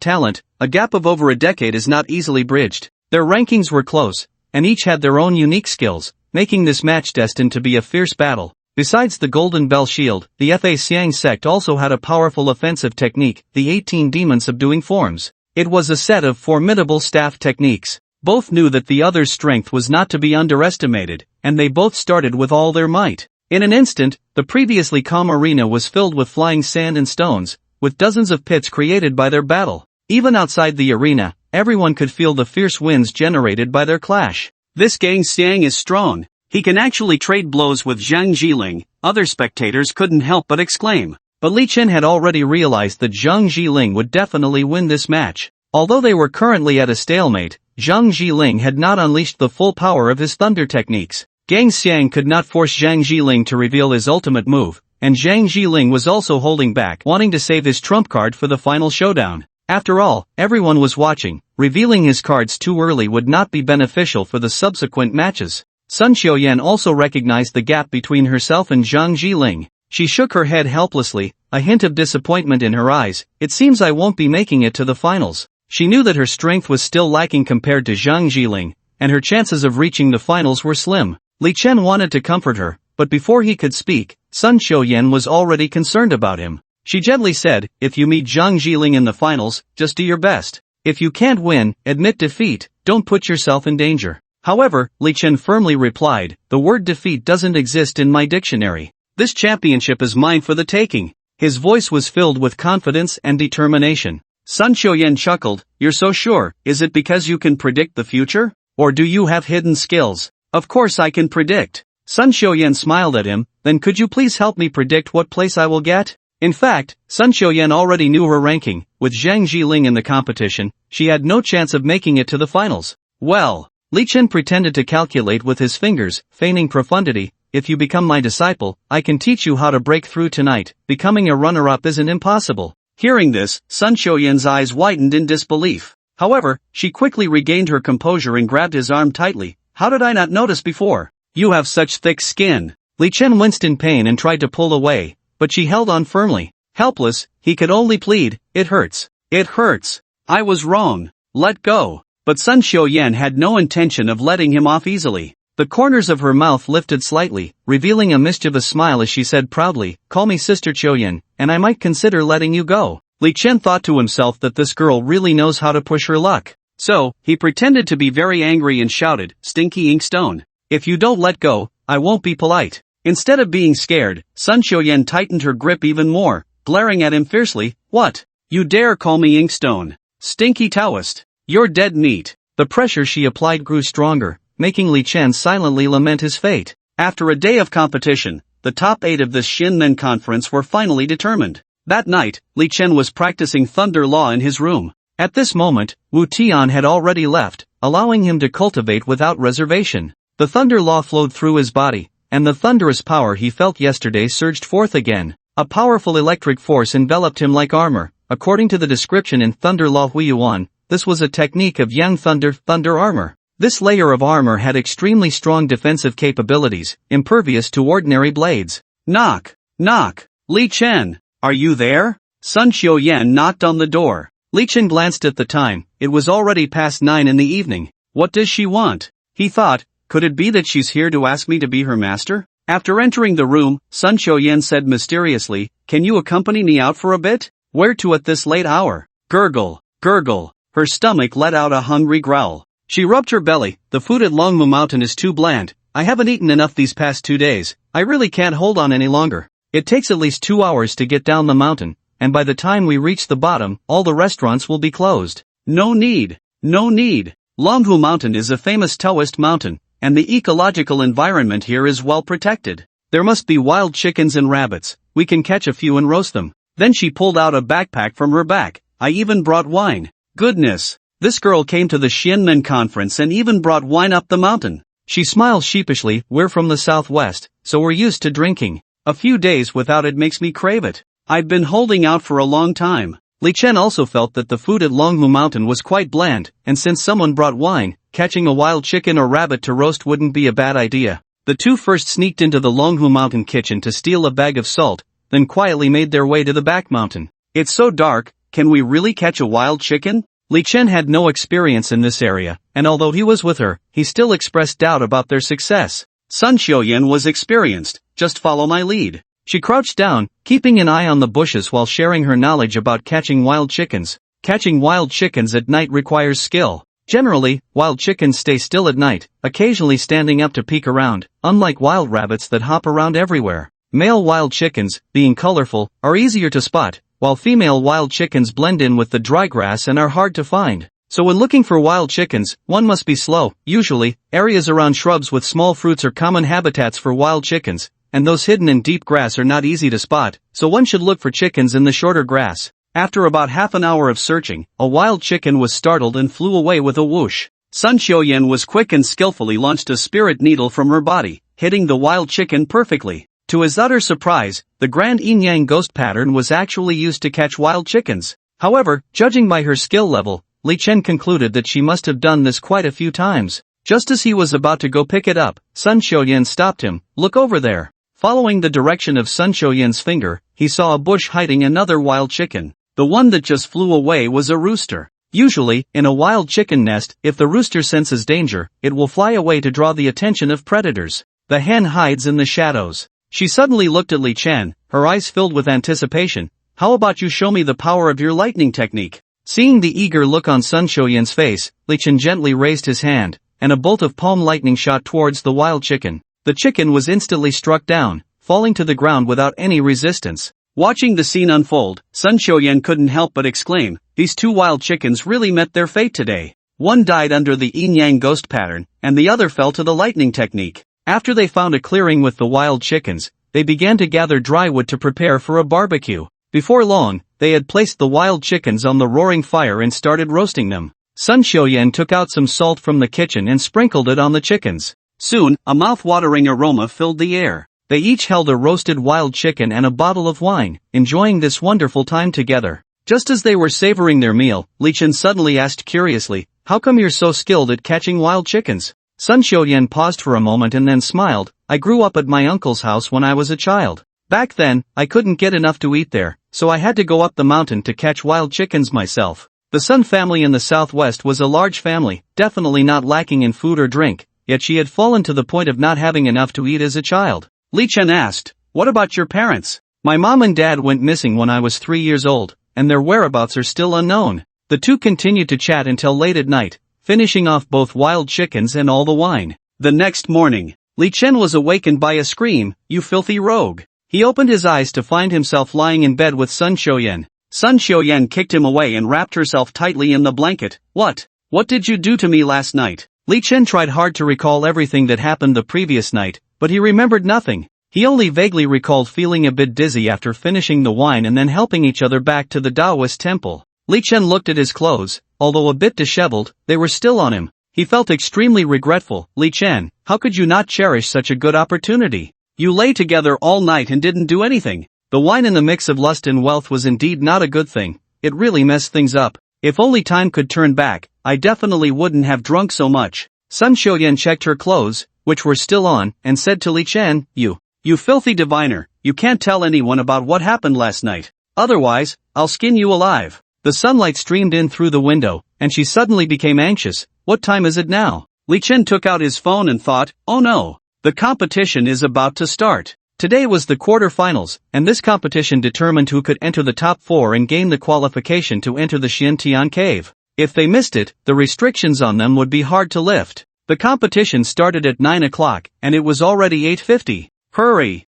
talent, a gap of over a decade is not easily bridged. Their rankings were close, and each had their own unique skills, making this match destined to be a fierce battle. Besides the Golden Bell Shield, the Fa Xiang sect also had a powerful offensive technique, the 18 demon subduing forms. It was a set of formidable staff techniques. Both knew that the other's strength was not to be underestimated, and they both started with all their might. In an instant, the previously calm arena was filled with flying sand and stones, with dozens of pits created by their battle. Even outside the arena, everyone could feel the fierce winds generated by their clash. This Gang Xiang is strong. He can actually trade blows with Zhang Zhiling, other spectators couldn't help but exclaim. But Li Chen had already realized that Zhang Zhiling would definitely win this match. Although they were currently at a stalemate, Zhang Zhiling had not unleashed the full power of his thunder techniques. Gang Xiang could not force Zhang Zhiling to reveal his ultimate move, and Zhang Zhiling was also holding back, wanting to save his trump card for the final showdown. After all, everyone was watching. Revealing his cards too early would not be beneficial for the subsequent matches. Sun Xiaoyan also recognized the gap between herself and Zhang Zhiling. She shook her head helplessly, a hint of disappointment in her eyes. It seems I won't be making it to the finals. She knew that her strength was still lacking compared to Zhang Zhiling, and her chances of reaching the finals were slim. Li Chen wanted to comfort her, but before he could speak, Sun Xiaoyan was already concerned about him. She gently said, if you meet Zhang Zhiling in the finals, just do your best. If you can't win, admit defeat, don't put yourself in danger. However, Li Chen firmly replied, the word defeat doesn't exist in my dictionary. This championship is mine for the taking. His voice was filled with confidence and determination. Sun Xiaoyan chuckled, you're so sure, is it because you can predict the future? Or do you have hidden skills? Of course I can predict. Sun Xiaoyan smiled at him, then could you please help me predict what place I will get? In fact, Sun Xiaoyan already knew her ranking. With Zhang Zhiling in the competition, she had no chance of making it to the finals. Well, Li Chen pretended to calculate with his fingers, feigning profundity. If you become my disciple, I can teach you how to break through tonight. Becoming a runner-up isn't impossible. Hearing this, Sun Xiaoyan's eyes widened in disbelief. However, she quickly regained her composure and grabbed his arm tightly. How did I not notice before? You have such thick skin. Li Chen winced in pain and tried to pull away, but she held on firmly. Helpless, he could only plead, it hurts. It hurts. I was wrong. Let go. But Sun Xiaoyan had no intention of letting him off easily. The corners of her mouth lifted slightly, revealing a mischievous smile as she said proudly, call me Sister Xiaoyan, and I might consider letting you go. Li Chen thought to himself that this girl really knows how to push her luck. So, he pretended to be very angry and shouted, stinky inkstone. If you don't let go, I won't be polite. Instead of being scared, Sun Xiaoyan tightened her grip even more, glaring at him fiercely, what? You dare call me inkstone? Stinky Taoist. You're dead meat. The pressure she applied grew stronger, making Li Chen silently lament his fate. After a day of competition, the top 8 of the Xinmen conference were finally determined. That night, Li Chen was practicing Thunder Law in his room. At this moment, Wu Tian had already left, allowing him to cultivate without reservation. The Thunder Law flowed through his body, and the thunderous power he felt yesterday surged forth again. A powerful electric force enveloped him like armor. According to the description in Thunder Law Huiyuan, this was a technique of Yang Thunder armor. This layer of armor had extremely strong defensive capabilities, impervious to ordinary blades. Knock! Knock! Li Chen! Are you there? Sun Xiaoyan knocked on the door. Li Chen glanced at the time. It was already past 9 in the evening. What does she want? He thought, could it be that she's here to ask me to be her master? After entering the room, Sun Xiaoyan said mysteriously, can you accompany me out for a bit? Where to at this late hour? Gurgle, gurgle. Her stomach let out a hungry growl. She rubbed her belly. The food at Longmu Mountain is too bland. I haven't eaten enough these past 2 days. I really can't hold on any longer. It takes at least 2 hours to get down the mountain, and by the time we reach the bottom, all the restaurants will be closed. No need. No need. Longhu Mountain is a famous Taoist mountain, and the ecological environment here is well protected. There must be wild chickens and rabbits. We can catch a few and roast them. Then she pulled out a backpack from her back. I even brought wine. Goodness. This girl came to the Xianmen conference and even brought wine up the mountain. She smiled sheepishly. We're from the southwest, so we're used to drinking. A few days without it makes me crave it. I've been holding out for a long time. Li Chen also felt that the food at Longhu Mountain was quite bland, and since someone brought wine, catching a wild chicken or rabbit to roast wouldn't be a bad idea. The two first sneaked into the Longhu Mountain kitchen to steal a bag of salt, then quietly made their way to the back mountain. It's so dark, can we really catch a wild chicken? Li Chen had no experience in this area, and although he was with her, he still expressed doubt about their success. Sun Xiuyan was experienced, just follow my lead. She crouched down, keeping an eye on the bushes while sharing her knowledge about catching wild chickens. Catching wild chickens at night requires skill. Generally, wild chickens stay still at night, occasionally standing up to peek around, unlike wild rabbits that hop around everywhere. Male wild chickens, being colorful, are easier to spot, while female wild chickens blend in with the dry grass and are hard to find. So when looking for wild chickens, one must be slow. Usually, areas around shrubs with small fruits are common habitats for wild chickens, and those hidden in deep grass are not easy to spot, so one should look for chickens in the shorter grass. After about half an hour of searching, a wild chicken was startled and flew away with a whoosh. Sun Xiuyan was quick and skillfully launched a spirit needle from her body, hitting the wild chicken perfectly. To his utter surprise, the grand yin-yang ghost pattern was actually used to catch wild chickens. However, judging by her skill level, Li Chen concluded that she must have done this quite a few times. Just as he was about to go pick it up, Sun Xiuyan stopped him. Look over there. Following the direction of Sun Xiuyan's finger, he saw a bush hiding another wild chicken. The one that just flew away was a rooster. Usually, in a wild chicken nest, if the rooster senses danger, it will fly away to draw the attention of predators. The hen hides in the shadows. She suddenly looked at Li Chen, her eyes filled with anticipation. How about you show me the power of your lightning technique? Seeing the eager look on Sun Xiuyan's face, Li Chen gently raised his hand, and a bolt of palm lightning shot towards the wild chicken. The chicken was instantly struck down, falling to the ground without any resistance. Watching the scene unfold, Sun Xiuyan couldn't help but exclaim, these two wild chickens really met their fate today. One died under the yin-yang ghost pattern, and the other fell to the lightning technique. After they found a clearing with the wild chickens, they began to gather dry wood to prepare for a barbecue. Before long, they had placed the wild chickens on the roaring fire and started roasting them. Sun Xiuyan took out some salt from the kitchen and sprinkled it on the chickens. Soon, a mouth-watering aroma filled the air. They each held a roasted wild chicken and a bottle of wine, enjoying this wonderful time together. Just as they were savoring their meal, Li Chen suddenly asked curiously, how come you're so skilled at catching wild chickens? Sun Xiuyan paused for a moment and then smiled, I grew up at my uncle's house when I was a child. Back then, I couldn't get enough to eat there, so I had to go up the mountain to catch wild chickens myself. The Sun family in the southwest was a large family, definitely not lacking in food or drink, yet she had fallen to the point of not having enough to eat as a child. Li Chen asked, what about your parents? My mom and dad went missing when I was 3 years old, and their whereabouts are still unknown. The two continued to chat until late at night, finishing off both wild chickens and all the wine. The next morning, Li Chen was awakened by a scream, you filthy rogue. He opened his eyes to find himself lying in bed with Sun Xiuyan. Sun Xiuyan kicked him away and wrapped herself tightly in the blanket. What did you do to me last night? Li Chen tried hard to recall everything that happened the previous night, but he remembered nothing. He only vaguely recalled feeling a bit dizzy after finishing the wine and then helping each other back to the Taoist temple. Li Chen looked at his clothes, although a bit disheveled, they were still on him. He felt extremely regretful. Li Chen, how could you not cherish such a good opportunity? You lay together all night and didn't do anything. The wine in the mix of lust and wealth was indeed not a good thing. It really messed things up. If only time could turn back, I definitely wouldn't have drunk so much. Sun Xiuyan checked her clothes, which were still on, and said to Li Chen, You filthy diviner, you can't tell anyone about what happened last night. Otherwise, I'll skin you alive. The sunlight streamed in through the window, and she suddenly became anxious. What time is it now? Li Chen took out his phone and thought, oh no, the competition is about to start. Today was the quarterfinals, and this competition determined who could enter the top 4 and gain the qualification to enter the Xiantian cave. If they missed it, the restrictions on them would be hard to lift. The competition started at 9 o'clock, and it was already 8:50. Hurry!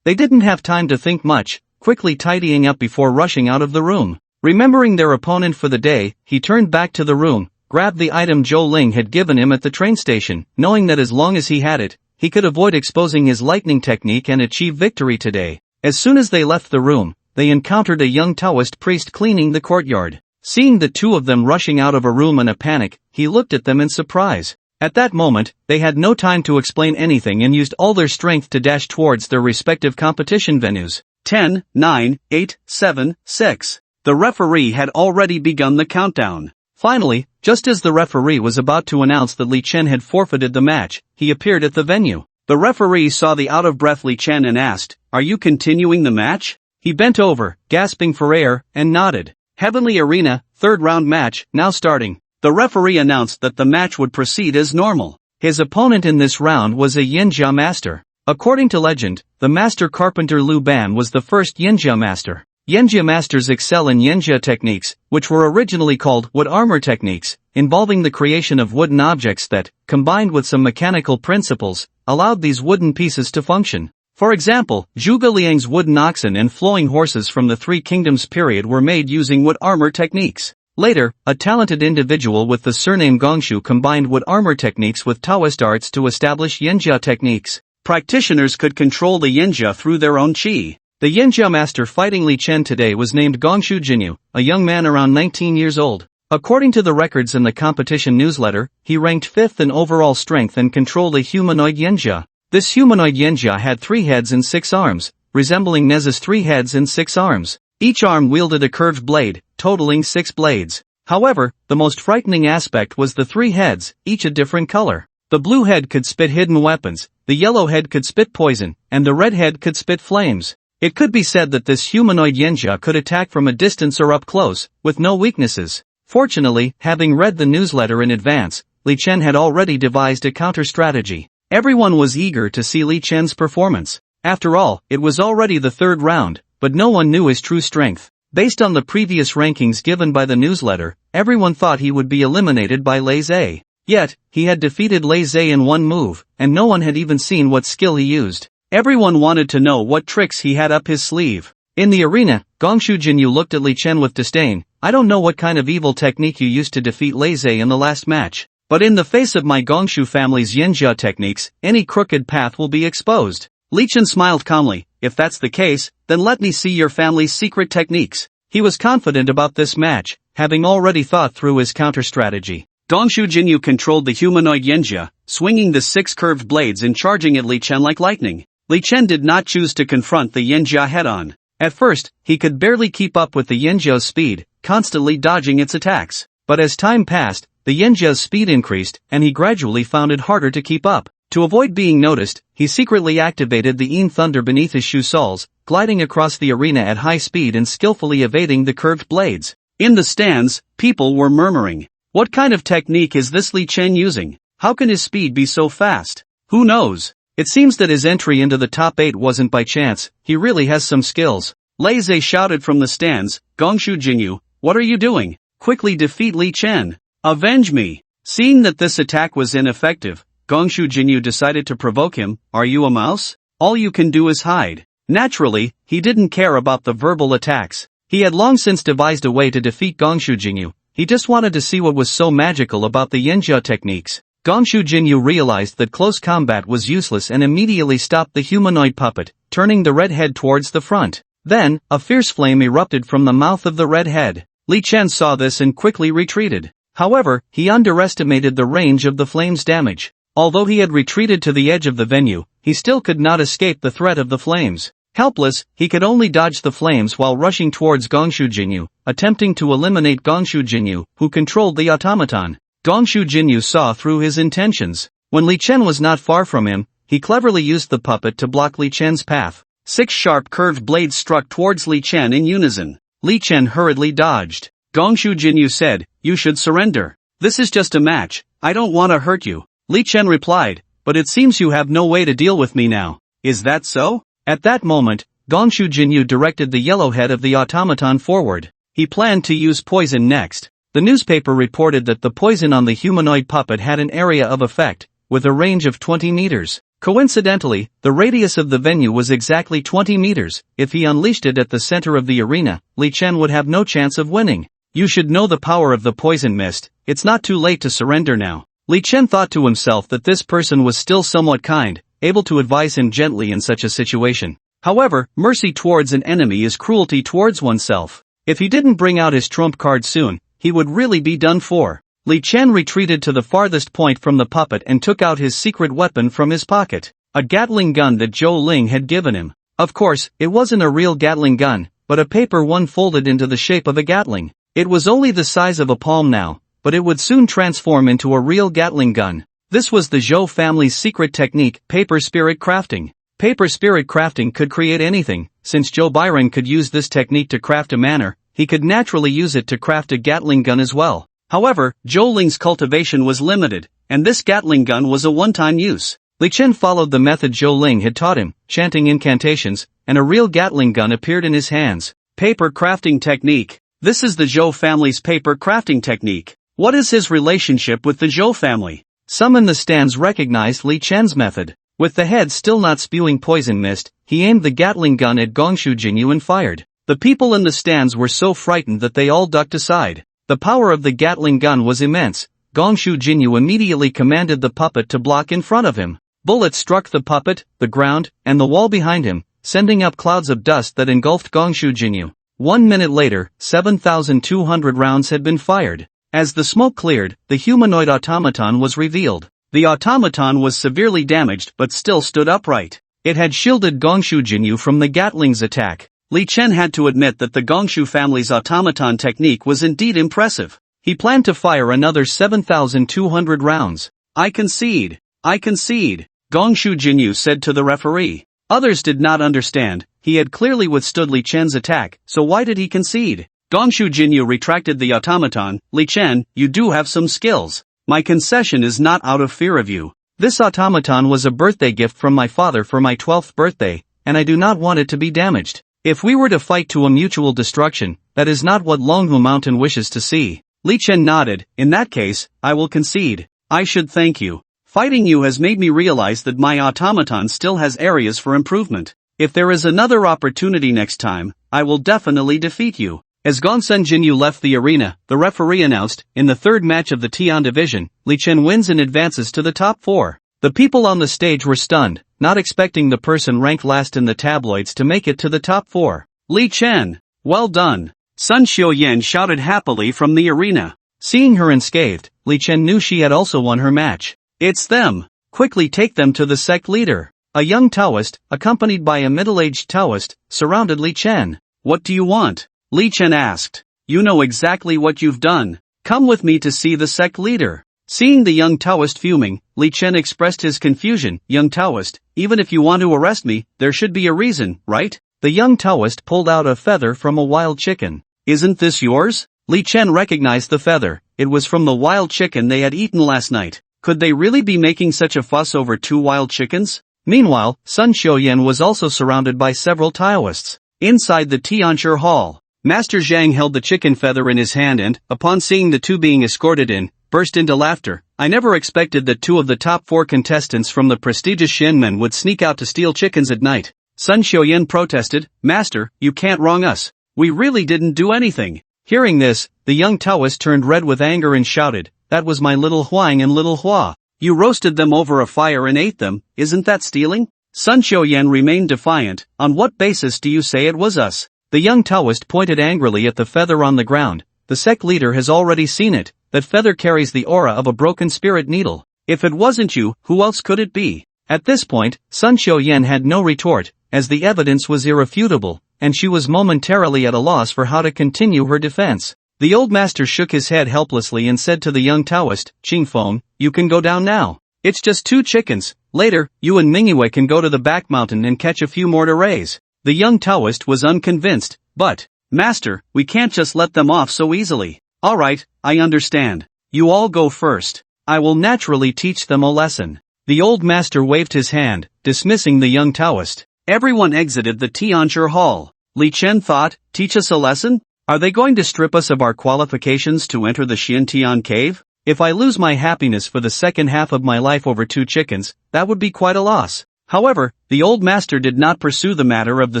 They didn't have time to think much, quickly tidying up before rushing out of the room. Remembering their opponent for the day, he turned back to the room, grabbed the item Zhou Ling had given him at the train station, knowing that as long as he had it, he could avoid exposing his lightning technique and achieve victory today. As soon as they left the room, they encountered a young Taoist priest cleaning the courtyard. Seeing the two of them rushing out of a room in a panic, he looked at them in surprise. At that moment, they had no time to explain anything and used all their strength to dash towards their respective competition venues. 10, 9, 8, 7, 6. The referee had already begun the countdown. Finally, just as the referee was about to announce that Li Chen had forfeited the match, he appeared at the venue. The referee saw the out-of-breath Li Chen and asked, "Are you continuing the match?" He bent over, gasping for air, and nodded. Heavenly Arena, third round match, now starting. The referee announced that the match would proceed as normal. His opponent in this round was a Yinjia master. According to legend, the master carpenter Lu Ban was the first Yinjia master. Yinjia masters excel in Yinjia techniques, which were originally called wood armor techniques, involving the creation of wooden objects that, combined with some mechanical principles, allowed these wooden pieces to function. For example, Zhuge Liang's wooden oxen and flowing horses from the Three Kingdoms period were made using wood armor techniques. Later, a talented individual with the surname Gongshu combined wood armor techniques with Taoist arts to establish Yinjia techniques. Practitioners could control the Yinjia through their own qi. The Yinjia master fighting Li Chen today was named Gongshu Jinyu, a young man around 19 years old. According to the records in the competition newsletter, he ranked 5th in overall strength and controlled a humanoid Yinjia. This humanoid Yinjia had 3 heads and 6 arms, resembling Neza's 3 heads and 6 arms. Each arm wielded a curved blade, totaling 6 blades. However, the most frightening aspect was the 3 heads, each a different color. The blue head could spit hidden weapons, the yellow head could spit poison, and the red head could spit flames. It could be said that this humanoid Yinjia could attack from a distance or up close, with no weaknesses. Fortunately, having read the newsletter in advance, Li Chen had already devised a counter-strategy. Everyone was eager to see Li Chen's performance. After all, it was already the 3rd round, but no one knew his true strength. Based on the previous rankings given by the newsletter, everyone thought he would be eliminated by Lei Zhe. Yet, he had defeated Lei Zhe in one move, and no one had even seen what skill he used. Everyone wanted to know what tricks he had up his sleeve. In the arena, Gongshu Jinyu looked at Li Chen with disdain. "I don't know what kind of evil technique you used to defeat Lei Zhe in the last match. But in the face of my Gongshu family's Yinjia techniques, any crooked path will be exposed." Li Chen smiled calmly. "If that's the case, then let me see your family's secret techniques." He was confident about this match, having already thought through his counter-strategy. Gongshu Jinyu controlled the humanoid Yinjia, swinging the 6 curved blades and charging at Li Chen like lightning. Li Chen did not choose to confront the Yinjia head-on. At first, he could barely keep up with the Yinjia's speed, constantly dodging its attacks. But as time passed, the Yinjia's speed increased, and he gradually found it harder to keep up. To avoid being noticed, he secretly activated the Yin Thunder beneath his shoe soles, gliding across the arena at high speed and skillfully evading the curved blades. In the stands, people were murmuring. What kind of technique is this Li Chen using? How can his speed be so fast? Who knows? It seems that his entry into the top 8 wasn't by chance, he really has some skills. Lei Zhe shouted from the stands, "Gongshu Jinyu, what are you doing? Quickly defeat Li Chen. Avenge me." Seeing that this attack was ineffective, Gongshu Jinyu decided to provoke him. "Are you a mouse? All you can do is hide." Naturally, he didn't care about the verbal attacks. He had long since devised a way to defeat Gongshu Jinyu. He just wanted to see what was so magical about the Yinjia techniques. Gongshu Jinyu realized that close combat was useless and immediately stopped the humanoid puppet, turning the red head towards the front. Then, a fierce flame erupted from the mouth of the red head. Li Chen saw this and quickly retreated. However, he underestimated the range of the flame's damage. Although he had retreated to the edge of the venue, he still could not escape the threat of the flames. Helpless, he could only dodge the flames while rushing towards Gongshu Jinyu, attempting to eliminate Gongshu Jinyu, who controlled the automaton. Gongshu Jinyu saw through his intentions. When Li Chen was not far from him, he cleverly used the puppet to block Li Chen's path. 6 sharp curved blades struck towards Li Chen in unison. Li Chen hurriedly dodged. Gongshu Jinyu said, "You should surrender. This is just a match, I don't want to hurt you." Li Chen replied, "But it seems you have no way to deal with me now. Is that so?" At that moment, Gongshu Jinyu directed the yellow head of the automaton forward. He planned to use poison next. The newspaper reported that the poison on the humanoid puppet had an area of effect, with a range of 20 meters. Coincidentally, the radius of the venue was exactly 20 meters. If he unleashed it at the center of the arena, Li Chen would have no chance of winning. You should know the power of the poison mist. It's not too late to surrender now. Li Chen thought to himself that this person was still somewhat kind, able to advise him gently in such a situation. However, mercy towards an enemy is cruelty towards oneself. If he didn't bring out his trump card soon, he would really be done for. Li Chen retreated to the farthest point from the puppet and took out his secret weapon from his pocket, a Gatling gun that Zhou Ling had given him. Of course, it wasn't a real Gatling gun, but a paper one folded into the shape of a Gatling. It was only the size of a palm now, but it would soon transform into a real Gatling gun. This was the Zhou family's secret technique, paper spirit crafting. Paper spirit crafting could create anything. Since Zhou Byron could use this technique to craft a manor, he could naturally use it to craft a Gatling gun as well. However, Zhou Ling's cultivation was limited, and this Gatling gun was a one-time use. Li Chen followed the method Zhou Ling had taught him, chanting incantations, and a real Gatling gun appeared in his hands. Paper crafting technique. This is the Zhou family's paper crafting technique. What is his relationship with the Zhou family? Some in the stands recognized Li Chen's method. With the head still not spewing poison mist, he aimed the Gatling gun at Gongshu Jinyu and fired. The people in the stands were so frightened that they all ducked aside. The power of the Gatling gun was immense. Gongshu Jinyu immediately commanded the puppet to block in front of him. Bullets struck the puppet, the ground, and the wall behind him, sending up clouds of dust that engulfed Gongshu Jinyu. 1 minute later, 7,200 rounds had been fired. As the smoke cleared, the humanoid automaton was revealed. The automaton was severely damaged but still stood upright. It had shielded Gongshu Jinyu from the Gatling's attack. Li Chen had to admit that the Gongshu family's automaton technique was indeed impressive. He planned to fire another 7,200 rounds. I concede. Gongshu Jinyu said to the referee. Others did not understand. He had clearly withstood Li Chen's attack, so why did he concede? Gongshu Jinyu retracted the automaton. Li Chen, you do have some skills. My concession is not out of fear of you. This automaton was a birthday gift from my father for my 12th birthday, and I do not want it to be damaged. If we were to fight to a mutual destruction, that is not what Longhu Mountain wishes to see. Li Chen nodded. In that case, I will concede. I should thank you. Fighting you has made me realize that my automaton still has areas for improvement. If there is another opportunity next time, I will definitely defeat you. As Gongsun Jinyu left the arena, the referee announced, in the third match of the Tian division, Li Chen wins and advances to the top 4. The people on the stage were stunned, not expecting the person ranked last in the tabloids to make it to the top 4. Li Chen, well done. Sun Xiuyan shouted happily from the arena. Seeing her unscathed, Li Chen knew she had also won her match. It's them. Quickly take them to the sect leader. A young Taoist, accompanied by a middle-aged Taoist, surrounded Li Chen. What do you want? Li Chen asked. You know exactly what you've done. Come with me to see the sect leader. Seeing the young Taoist fuming, Li Chen expressed his confusion. Young Taoist, even if you want to arrest me, there should be a reason, right? The young Taoist pulled out a feather from a wild chicken. Isn't this yours? Li Chen recognized the feather. It was from the wild chicken they had eaten last night. Could they really be making such a fuss over 2 wild chickens? Meanwhile, Sun Xiuyan was also surrounded by several Taoists. Inside the Tianshi Hall, Master Zhang held the chicken feather in his hand and, upon seeing the 2 being escorted in, burst into laughter. I never expected that 2 of the top 4 contestants from the prestigious Shenmen would sneak out to steal chickens at night. Sun Xiuyan protested, Master, you can't wrong us. We really didn't do anything. Hearing this, the young Taoist turned red with anger and shouted, that was my little Huang and little Hua. You roasted them over a fire and ate them, isn't that stealing? Sun Xiuyan remained defiant. On what basis do you say it was us? The young Taoist pointed angrily at the feather on the ground. The sect leader has already seen it. That feather carries the aura of a broken spirit needle. If it wasn't you, who else could it be? At this point, Sun Xiuyan had no retort, as the evidence was irrefutable, and she was momentarily at a loss for how to continue her defense. The old master shook his head helplessly and said to the young Taoist, Qingfeng, you can go down now. It's just 2 chickens. Later, you and Mingyue can go to the back mountain and catch a few more to raise. The young Taoist was unconvinced, but, Master, we can't just let them off so easily. Alright, I understand. You all go first. I will naturally teach them a lesson. The old master waved his hand, dismissing the young Taoist. Everyone exited the Tianshi Hall. Li Chen thought, teach us a lesson? Are they going to strip us of our qualifications to enter the Xintian cave? If I lose my happiness for the second half of my life over 2 chickens, that would be quite a loss. However, the old master did not pursue the matter of the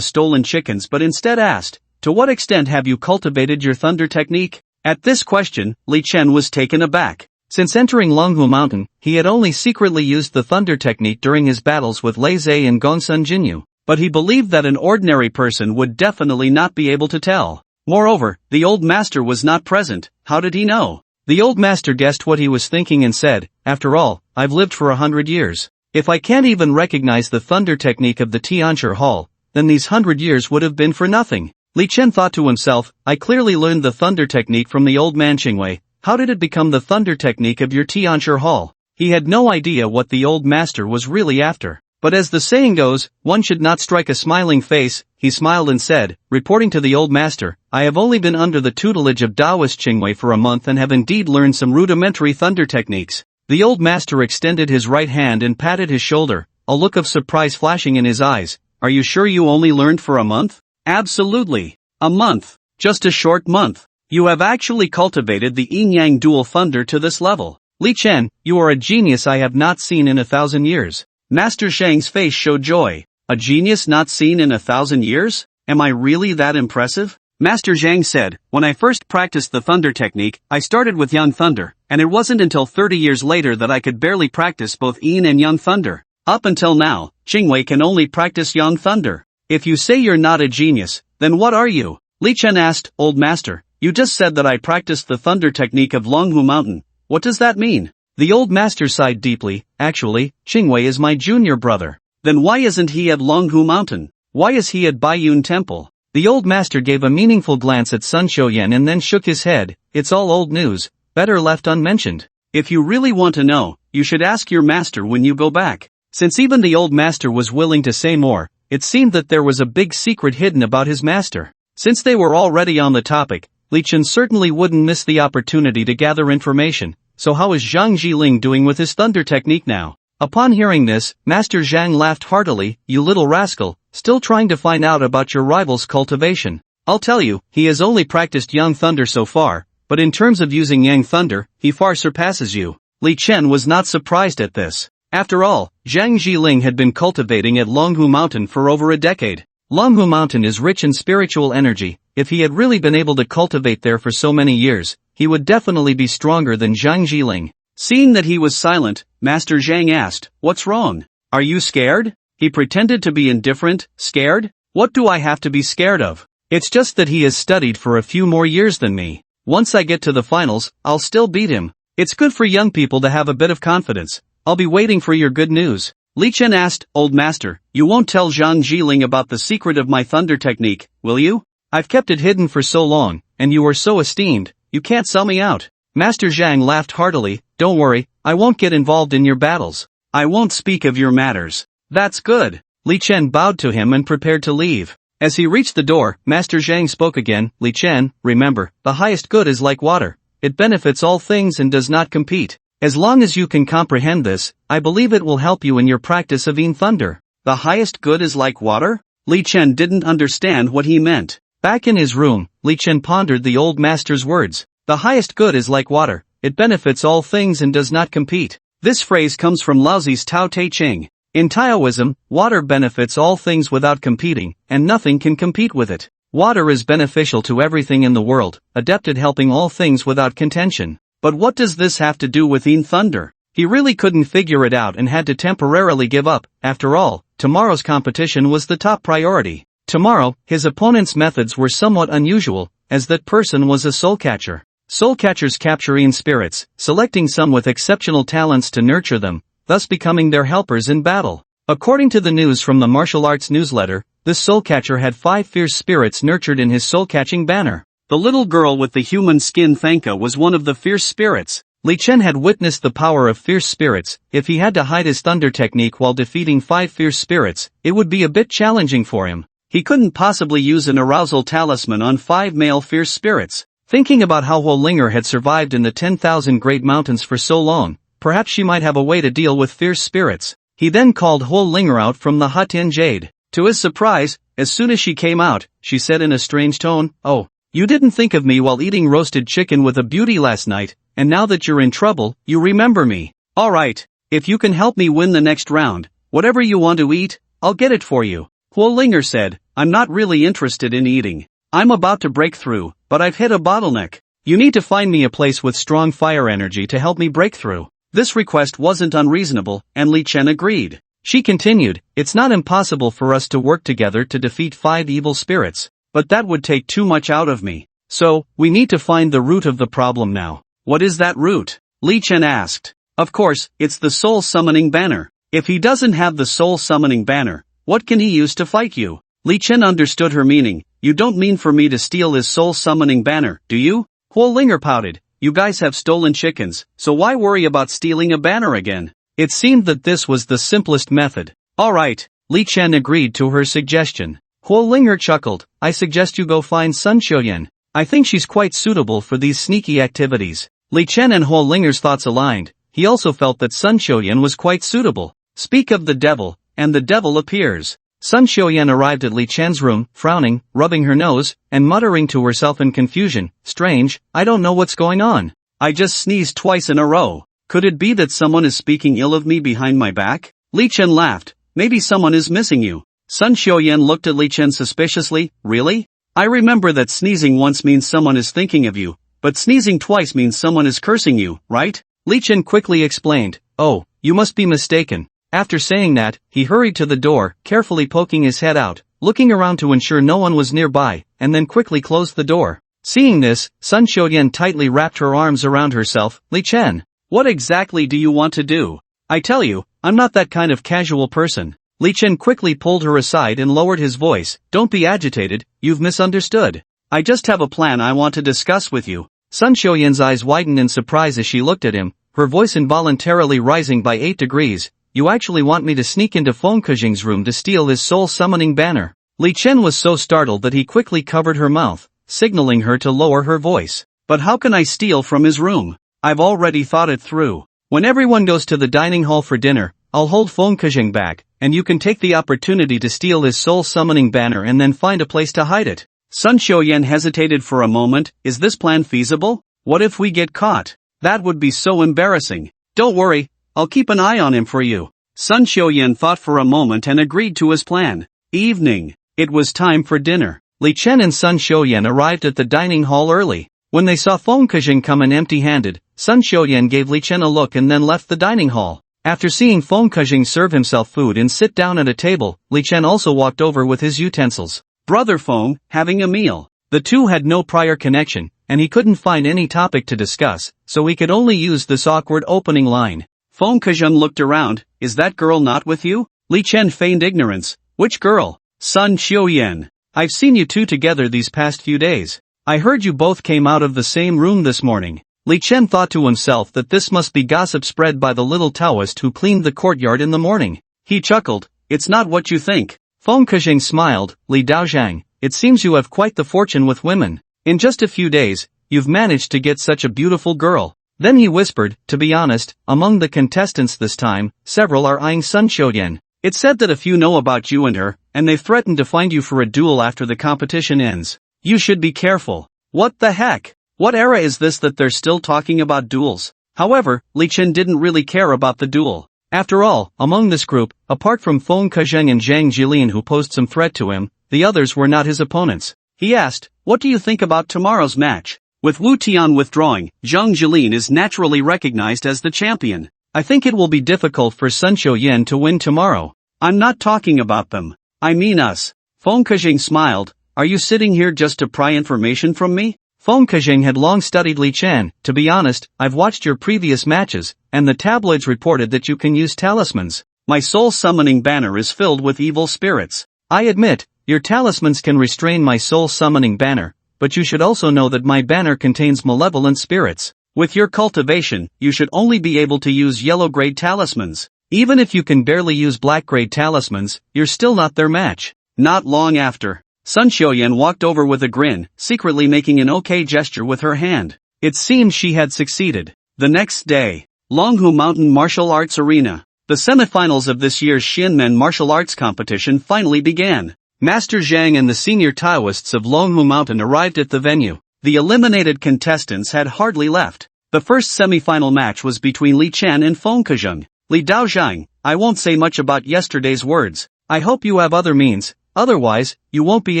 stolen chickens but instead asked, to what extent have you cultivated your thunder technique? At this question, Li Chen was taken aback. Since entering Longhu Mountain, he had only secretly used the thunder technique during his battles with Lei Zhe and Gongsun Jinyu. but he believed that an ordinary person would definitely not be able to tell. Moreover, the old master was not present. How did he know? The old master guessed what he was thinking and said, "After all, I've lived for 100 years. If I can't even recognize the thunder technique of the Tianshi Hall, then these 100 years would have been for nothing." Li Chen thought to himself, "I clearly learned the thunder technique from the old man Qingwei. How did it become the thunder technique of your Tianshi Hall?" He had no idea what the old master was really after. But as the saying goes, one should not strike a smiling face. He smiled and said, reporting to the old master, "I have only been under the tutelage of Taoist Qingwei for a month and have indeed learned some rudimentary thunder techniques." The old master extended his right hand and patted his shoulder, a look of surprise flashing in his eyes. "Are you sure you only learned for a month?" "Absolutely. A month. Just a short month. You have actually cultivated the yin-yang dual thunder to this level. Li Chen, you are a genius I have not seen in 1,000 years. Master Zhang's face showed joy. "A genius not seen in 1,000 years? Am I really that impressive?" Master Zhang said, "When I first practiced the thunder technique, I started with yang thunder, and it wasn't until 30 years later that I could barely practice both yin and yang thunder. Up until now, Qingwei can only practice yang thunder. If you say you're not a genius, then what are you?" Li Chen asked, "Old master, you just said that I practiced the thunder technique of Longhu Mountain. What does that mean?" The old master sighed deeply. "Actually, Qingwei is my junior brother." "Then why isn't he at Longhu Mountain? Why is he at Bayun Temple?" The old master gave a meaningful glance at Sun Xiuyan and then shook his head. "It's all old news, better left unmentioned. If you really want to know, you should ask your master when you go back." Since even the old master was willing to say more, it seemed that there was a big secret hidden about his master. Since they were already on the topic, Li Chen certainly wouldn't miss the opportunity to gather information. "So how is Zhang Jiling doing with his thunder technique now?" Upon hearing this, Master Zhang laughed heartily. "You little rascal, still trying to find out about your rival's cultivation. I'll tell you, he has only practiced yang thunder so far, but in terms of using yang thunder, he far surpasses you." Li Chen was not surprised at this. After all, Zhang Jiling had been cultivating at Longhu Mountain for over a decade. Longhu Mountain is rich in spiritual energy. If he had really been able to cultivate there for so many years, he would definitely be stronger than Zhang Jiling. Seeing that he was silent, Master Zhang asked, "What's wrong? Are you scared?" He pretended to be indifferent. "Scared? What do I have to be scared of? It's just that he has studied for a few more years than me. Once I get to the finals, I'll still beat him. It's good for young people to have a bit of confidence. I'll be waiting for your good news." Li Chen asked, "Old master, you won't tell Zhang Jiling about the secret of my thunder technique, will you? I've kept it hidden for so long, and you are so esteemed, you can't sell me out." Master Zhang laughed heartily. "Don't worry, I won't get involved in your battles. I won't speak of your matters." "That's good." Li Chen bowed to him and prepared to leave. As he reached the door, Master Zhang spoke again. "Li Chen, remember, the highest good is like water. It benefits all things and does not compete. As long as you can comprehend this, I believe it will help you in your practice of yin thunder." The highest good is like water? Li Chen didn't understand what he meant. Back in his room, Li Chen pondered the old master's words. The highest good is like water. It benefits all things and does not compete. This phrase comes from Laozi's Tao Te Ching. In Taoism, water benefits all things without competing, and nothing can compete with it. Water is beneficial to everything in the world, adept at helping all things without contention. But what does this have to do with yin thunder? He really couldn't figure it out and had to temporarily give up. After all, tomorrow's competition was the top priority. Tomorrow, his opponent's methods were somewhat unusual, as that person was a soul catcher. Soul catchers capture yin spirits, selecting some with exceptional talents to nurture them, thus becoming their helpers in battle. According to the news from the martial arts newsletter, this soul catcher had 5 fierce spirits nurtured in his soul-catching banner. The little girl with the human skin Thanka was one of the fierce spirits. Li Chen had witnessed the power of fierce spirits. If he had to hide his thunder technique while defeating 5 fierce spirits, it would be a bit challenging for him. He couldn't possibly use an arousal talisman on 5 male fierce spirits. Thinking about how Huo Linger had survived in the 10,000 Great Mountains for so long, perhaps she might have a way to deal with fierce spirits. He then called Huo Linger out from the Hatin Jade. To his surprise, as soon as she came out, she said in a strange tone, "Oh, you didn't think of me while eating roasted chicken with a beauty last night, and now that you're in trouble, you remember me. Alright, if you can help me win the next round, whatever you want to eat, I'll get it for you." Huo Linger said, "I'm not really interested in eating. I'm about to break through, but I've hit a bottleneck. You need to find me a place with strong fire energy to help me break through." This request wasn't unreasonable, and Li Chen agreed. She continued, it's not impossible for us to work together to defeat 5 evil spirits, but that would take too much out of me. So, we need to find the root of the problem now. What is that root? Li Chen asked. Of course, it's the soul summoning banner. If he doesn't have the soul summoning banner, what can he use to fight you? Li Chen understood her meaning. You don't mean for me to steal his soul summoning banner, do you? Huo Linger pouted. You guys have stolen chickens, so why worry about stealing a banner again? It seemed that this was the simplest method. Alright, Li Chen agreed to her suggestion. Huo Linger chuckled. I suggest you go find Sun Xiuyan. I think she's quite suitable for these sneaky activities. Li Chen and Huo Linger's thoughts aligned. He also felt that Sun Xiuyan was quite suitable. Speak of the devil, and the devil appears. Sun Xiuyan arrived at Li Chen's room, frowning, rubbing her nose, and muttering to herself in confusion, strange, I don't know what's going on. I just sneezed twice in a row. Could it be that someone is speaking ill of me behind my back? Li Chen laughed. Maybe someone is missing you. Sun Xiuyan looked at Li Chen suspiciously. Really? I remember that sneezing once means someone is thinking of you, but sneezing twice means someone is cursing you, right? Li Chen quickly explained. Oh, you must be mistaken. After saying that, he hurried to the door, carefully poking his head out, looking around to ensure no one was nearby, and then quickly closed the door. Seeing this, Sun Xiuyan tightly wrapped her arms around herself. Li Chen, what exactly do you want to do? I tell you, I'm not that kind of casual person. Li Chen quickly pulled her aside and lowered his voice. Don't be agitated, you've misunderstood. I just have a plan I want to discuss with you. Sun Xiuyan's eyes widened in surprise as she looked at him, her voice involuntarily rising by 8 degrees. You actually want me to sneak into Feng Kejing's room to steal his soul summoning banner? Li Chen was so startled that he quickly covered her mouth, signaling her to lower her voice. But how can I steal from his room? I've already thought it through. When everyone goes to the dining hall for dinner, I'll hold Feng Kejing back, and you can take the opportunity to steal his soul summoning banner and then find a place to hide it. Sun Xiuyan hesitated for a moment. Is this plan feasible? What if we get caught? That would be so embarrassing. Don't worry, I'll keep an eye on him for you. Sun Xiuyan thought for a moment and agreed to his plan. Evening. It was time for dinner. Li Chen and Sun Xiuyan arrived at the dining hall early. When they saw Feng Kejing come in empty-handed, Sun Xiuyan gave Li Chen a look and then left the dining hall. After seeing Feng Kejing serve himself food and sit down at a table, Li Chen also walked over with his utensils. Brother Feng, having a meal. The two had no prior connection, and he couldn't find any topic to discuss, so he could only use this awkward opening line. Feng Kejing looked around. Is that girl not with you? Li Chen feigned ignorance. Which girl? Sun Xiuyan. I've seen you two together these past few days. I heard you both came out of the same room this morning. Li Chen thought to himself that this must be gossip spread by the little Taoist who cleaned the courtyard in the morning. He chuckled. It's not what you think. Feng Kejing smiled. Li Daozhang, it seems you have quite the fortune with women. In just a few days, you've managed to get such a beautiful girl. Then he whispered, to be honest, among the contestants this time, several are eyeing Sun Xiuyan. It's said that a few know about you and her, and they've threatened to find you for a duel after the competition ends. You should be careful. What the heck? What era is this that they're still talking about duels? However, Li Chen didn't really care about the duel. After all, among this group, apart from Feng Kejing and Zhang Jilin who posed some threat to him, the others were not his opponents. He asked, what do you think about tomorrow's match? With Wu Tian withdrawing, Zhang Jilin is naturally recognized as the champion. I think it will be difficult for Sun Xiuyan to win tomorrow. I'm not talking about them. I mean us. Feng Kejing smiled. Are you sitting here just to pry information from me? Feng Kejing had long studied Li Chen. To be honest, I've watched your previous matches, and the tabloids reported that you can use talismans. My soul summoning banner is filled with evil spirits. I admit, your talismans can restrain my soul summoning banner, but you should also know that my banner contains malevolent spirits. With your cultivation, you should only be able to use yellow-grade talismans. Even if you can barely use black-grade talismans, you're still not their match. Not long after, Sun Xiuyan walked over with a grin, secretly making an okay gesture with her hand. It seemed she had succeeded. The next day, Longhu Mountain Martial Arts Arena. The semifinals of this year's Xianmen martial arts competition finally began. Master Zhang and the senior Taoists of Longhu Mountain arrived at the venue. The eliminated contestants had hardly left. The first semifinal match was between Li Chen and Feng Kejing. Li Daozhang, I won't say much about yesterday's words. I hope you have other means. Otherwise, you won't be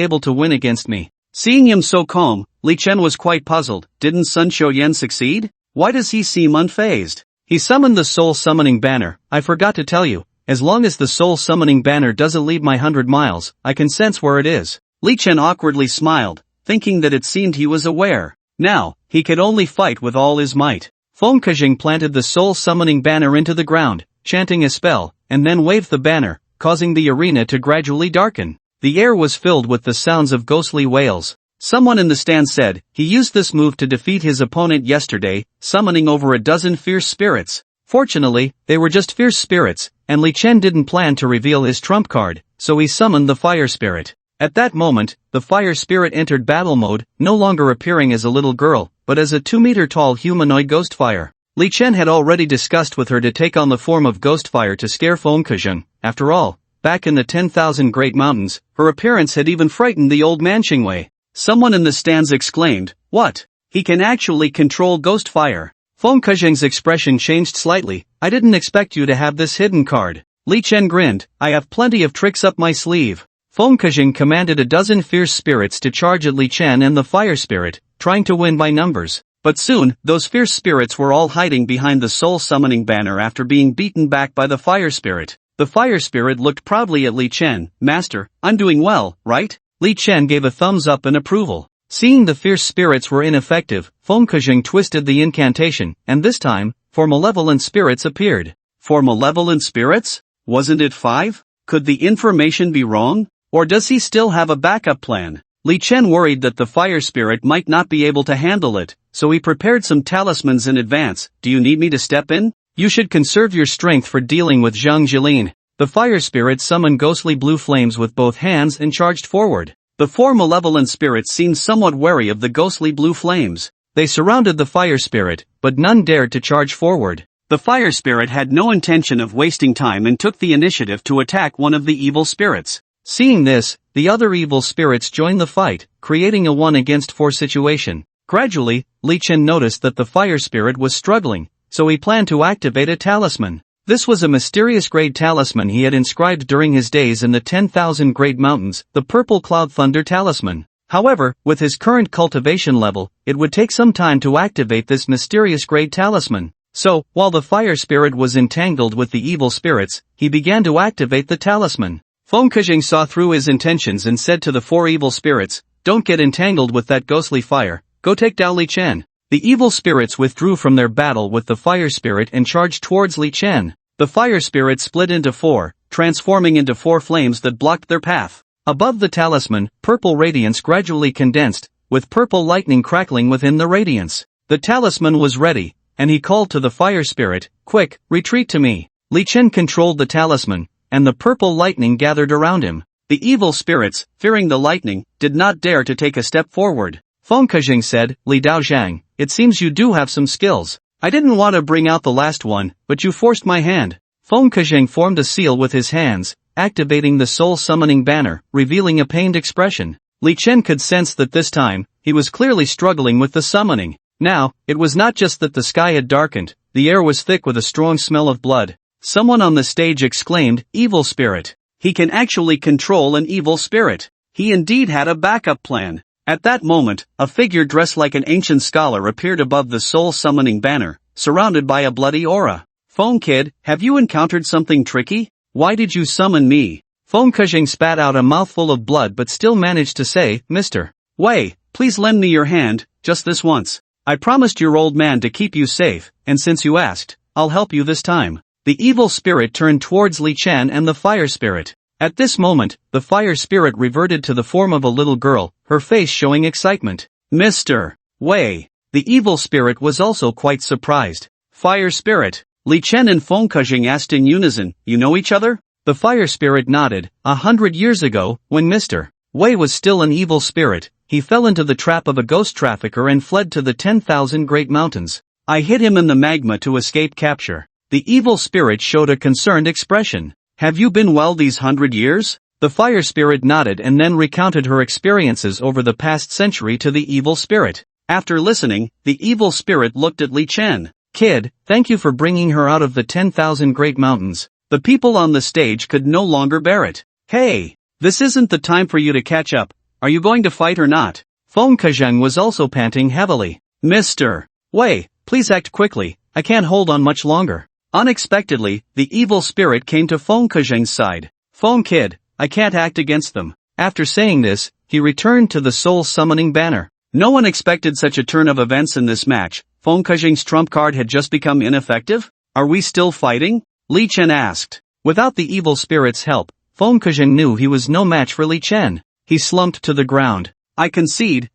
able to win against me. Seeing him so calm, Li Chen was quite puzzled. Didn't Sun Xiuyan succeed? Why does he seem unfazed? He summoned the soul summoning banner. I forgot to tell you, as long as the soul summoning banner doesn't leave my 100 miles, I can sense where it is. Li Chen awkwardly smiled, thinking that it seemed he was aware. Now, he could only fight with all his might. Feng Kejing planted the soul summoning banner into the ground, chanting a spell, and then waved the banner, causing the arena to gradually darken. The air was filled with the sounds of ghostly wails. Someone in the stand said, he used this move to defeat his opponent yesterday, summoning over a dozen fierce spirits. Fortunately, they were just fierce spirits, and Li Chen didn't plan to reveal his trump card, so he summoned the fire spirit. At that moment, the fire spirit entered battle mode, no longer appearing as a little girl, but as a 2-meter-tall humanoid ghost fire. Li Chen had already discussed with her to take on the form of ghost fire to scare Feng Kejing. After all, back in the 10,000 Great Mountains, her appearance had even frightened the old man Qingwei. Someone in the stands exclaimed, "What? He can actually control ghost fire." Feng Kejing's expression changed slightly. "I didn't expect you to have this hidden card." Li Chen grinned, "I have plenty of tricks up my sleeve." Feng Kejing commanded a dozen fierce spirits to charge at Li Chen and the fire spirit, trying to win by numbers. But soon, those fierce spirits were all hiding behind the soul summoning banner after being beaten back by the fire spirit. The fire spirit looked proudly at Li Chen. "Master, I'm doing well, right?" Li Chen gave a thumbs up in approval. Seeing the fierce spirits were ineffective, Feng Kejing twisted the incantation, and this time, 4 malevolent spirits appeared. 4 malevolent spirits? Wasn't it 5? Could the information be wrong? Or does he still have a backup plan? Li Chen worried that the fire spirit might not be able to handle it, so he prepared some talismans in advance. "Do you need me to step in? You should conserve your strength for dealing with Zhang Jilin." The fire spirit summoned ghostly blue flames with both hands and charged forward. The 4 malevolent spirits seemed somewhat wary of the ghostly blue flames. They surrounded the fire spirit, but none dared to charge forward. The fire spirit had no intention of wasting time and took the initiative to attack one of the evil spirits. Seeing this, the other evil spirits joined the fight, creating a 1-against-4 situation. Gradually, Li Chen noticed that the fire spirit was struggling, so he planned to activate a talisman. This was a mysterious grade talisman he had inscribed during his days in the 10,000 Great Mountains, the Purple Cloud Thunder Talisman. However, with his current cultivation level, it would take some time to activate this mysterious grade talisman. So, while the fire spirit was entangled with the evil spirits, he began to activate the talisman. Feng Kejing saw through his intentions and said to the 4 evil spirits, "Don't get entangled with that ghostly fire, go take down Li Chen." The evil spirits withdrew from their battle with the fire spirit and charged towards Li Chen. The fire spirit split into 4, transforming into 4 flames that blocked their path. Above the talisman, purple radiance gradually condensed, with purple lightning crackling within the radiance. The talisman was ready, and he called to the fire spirit, "Quick, retreat to me." Li Chen controlled the talisman, and the purple lightning gathered around him. The evil spirits, fearing the lightning, did not dare to take a step forward. Feng Kejing said, "Li Daozhang, it seems you do have some skills. I didn't want to bring out the last one, but you forced my hand." Feng Kejing formed a seal with his hands, activating the soul summoning banner, revealing a pained expression. Li Chen could sense that this time, he was clearly struggling with the summoning. Now, it was not just that the sky had darkened, the air was thick with a strong smell of blood. Someone on the stage exclaimed, "Evil spirit. He can actually control an evil spirit." He indeed had a backup plan. At that moment, a figure dressed like an ancient scholar appeared above the soul summoning banner, surrounded by a bloody aura. "Feng kid, have you encountered something tricky? Why did you summon me?" Feng Kejing spat out a mouthful of blood but still managed to say, "Mr. Wei, please lend me your hand, just this once. I promised your old man to keep you safe, and since you asked, I'll help you this time." The evil spirit turned towards Li Chen and the fire spirit. At this moment, the fire spirit reverted to the form of a little girl, her face showing excitement. "Mr. Wei." The evil spirit was also quite surprised. "Fire spirit." Li Chen and Feng Kejing asked in unison, "You know each other?" The fire spirit nodded. 100 years ago, when Mr. Wei was still an evil spirit, he fell into the trap of a ghost trafficker and fled to the 10,000 Great Mountains. I hid him in the magma to escape capture. The evil spirit showed a concerned expression. "Have you been well these 100 years? The fire spirit nodded and then recounted her experiences over the past century to the evil spirit. After listening, the evil spirit looked at Li Chen. "Kid, thank you for bringing her out of the 10,000 Great Mountains." The people on the stage could no longer bear it. "Hey, this isn't the time for you to catch up. Are you going to fight or not?" Feng Kejing was also panting heavily. "Mr. Wei, please act quickly, I can't hold on much longer." Unexpectedly, the evil spirit came to Feng Kejing's side. "Feng kid, I can't act against them." After saying this, he returned to the soul summoning banner. No one expected such a turn of events in this match. Feng Kejing's trump card had just become ineffective? "Are we still fighting?" Li Chen asked. Without the evil spirit's help, Feng Kejing knew he was no match for Li Chen. He slumped to the ground. I concede.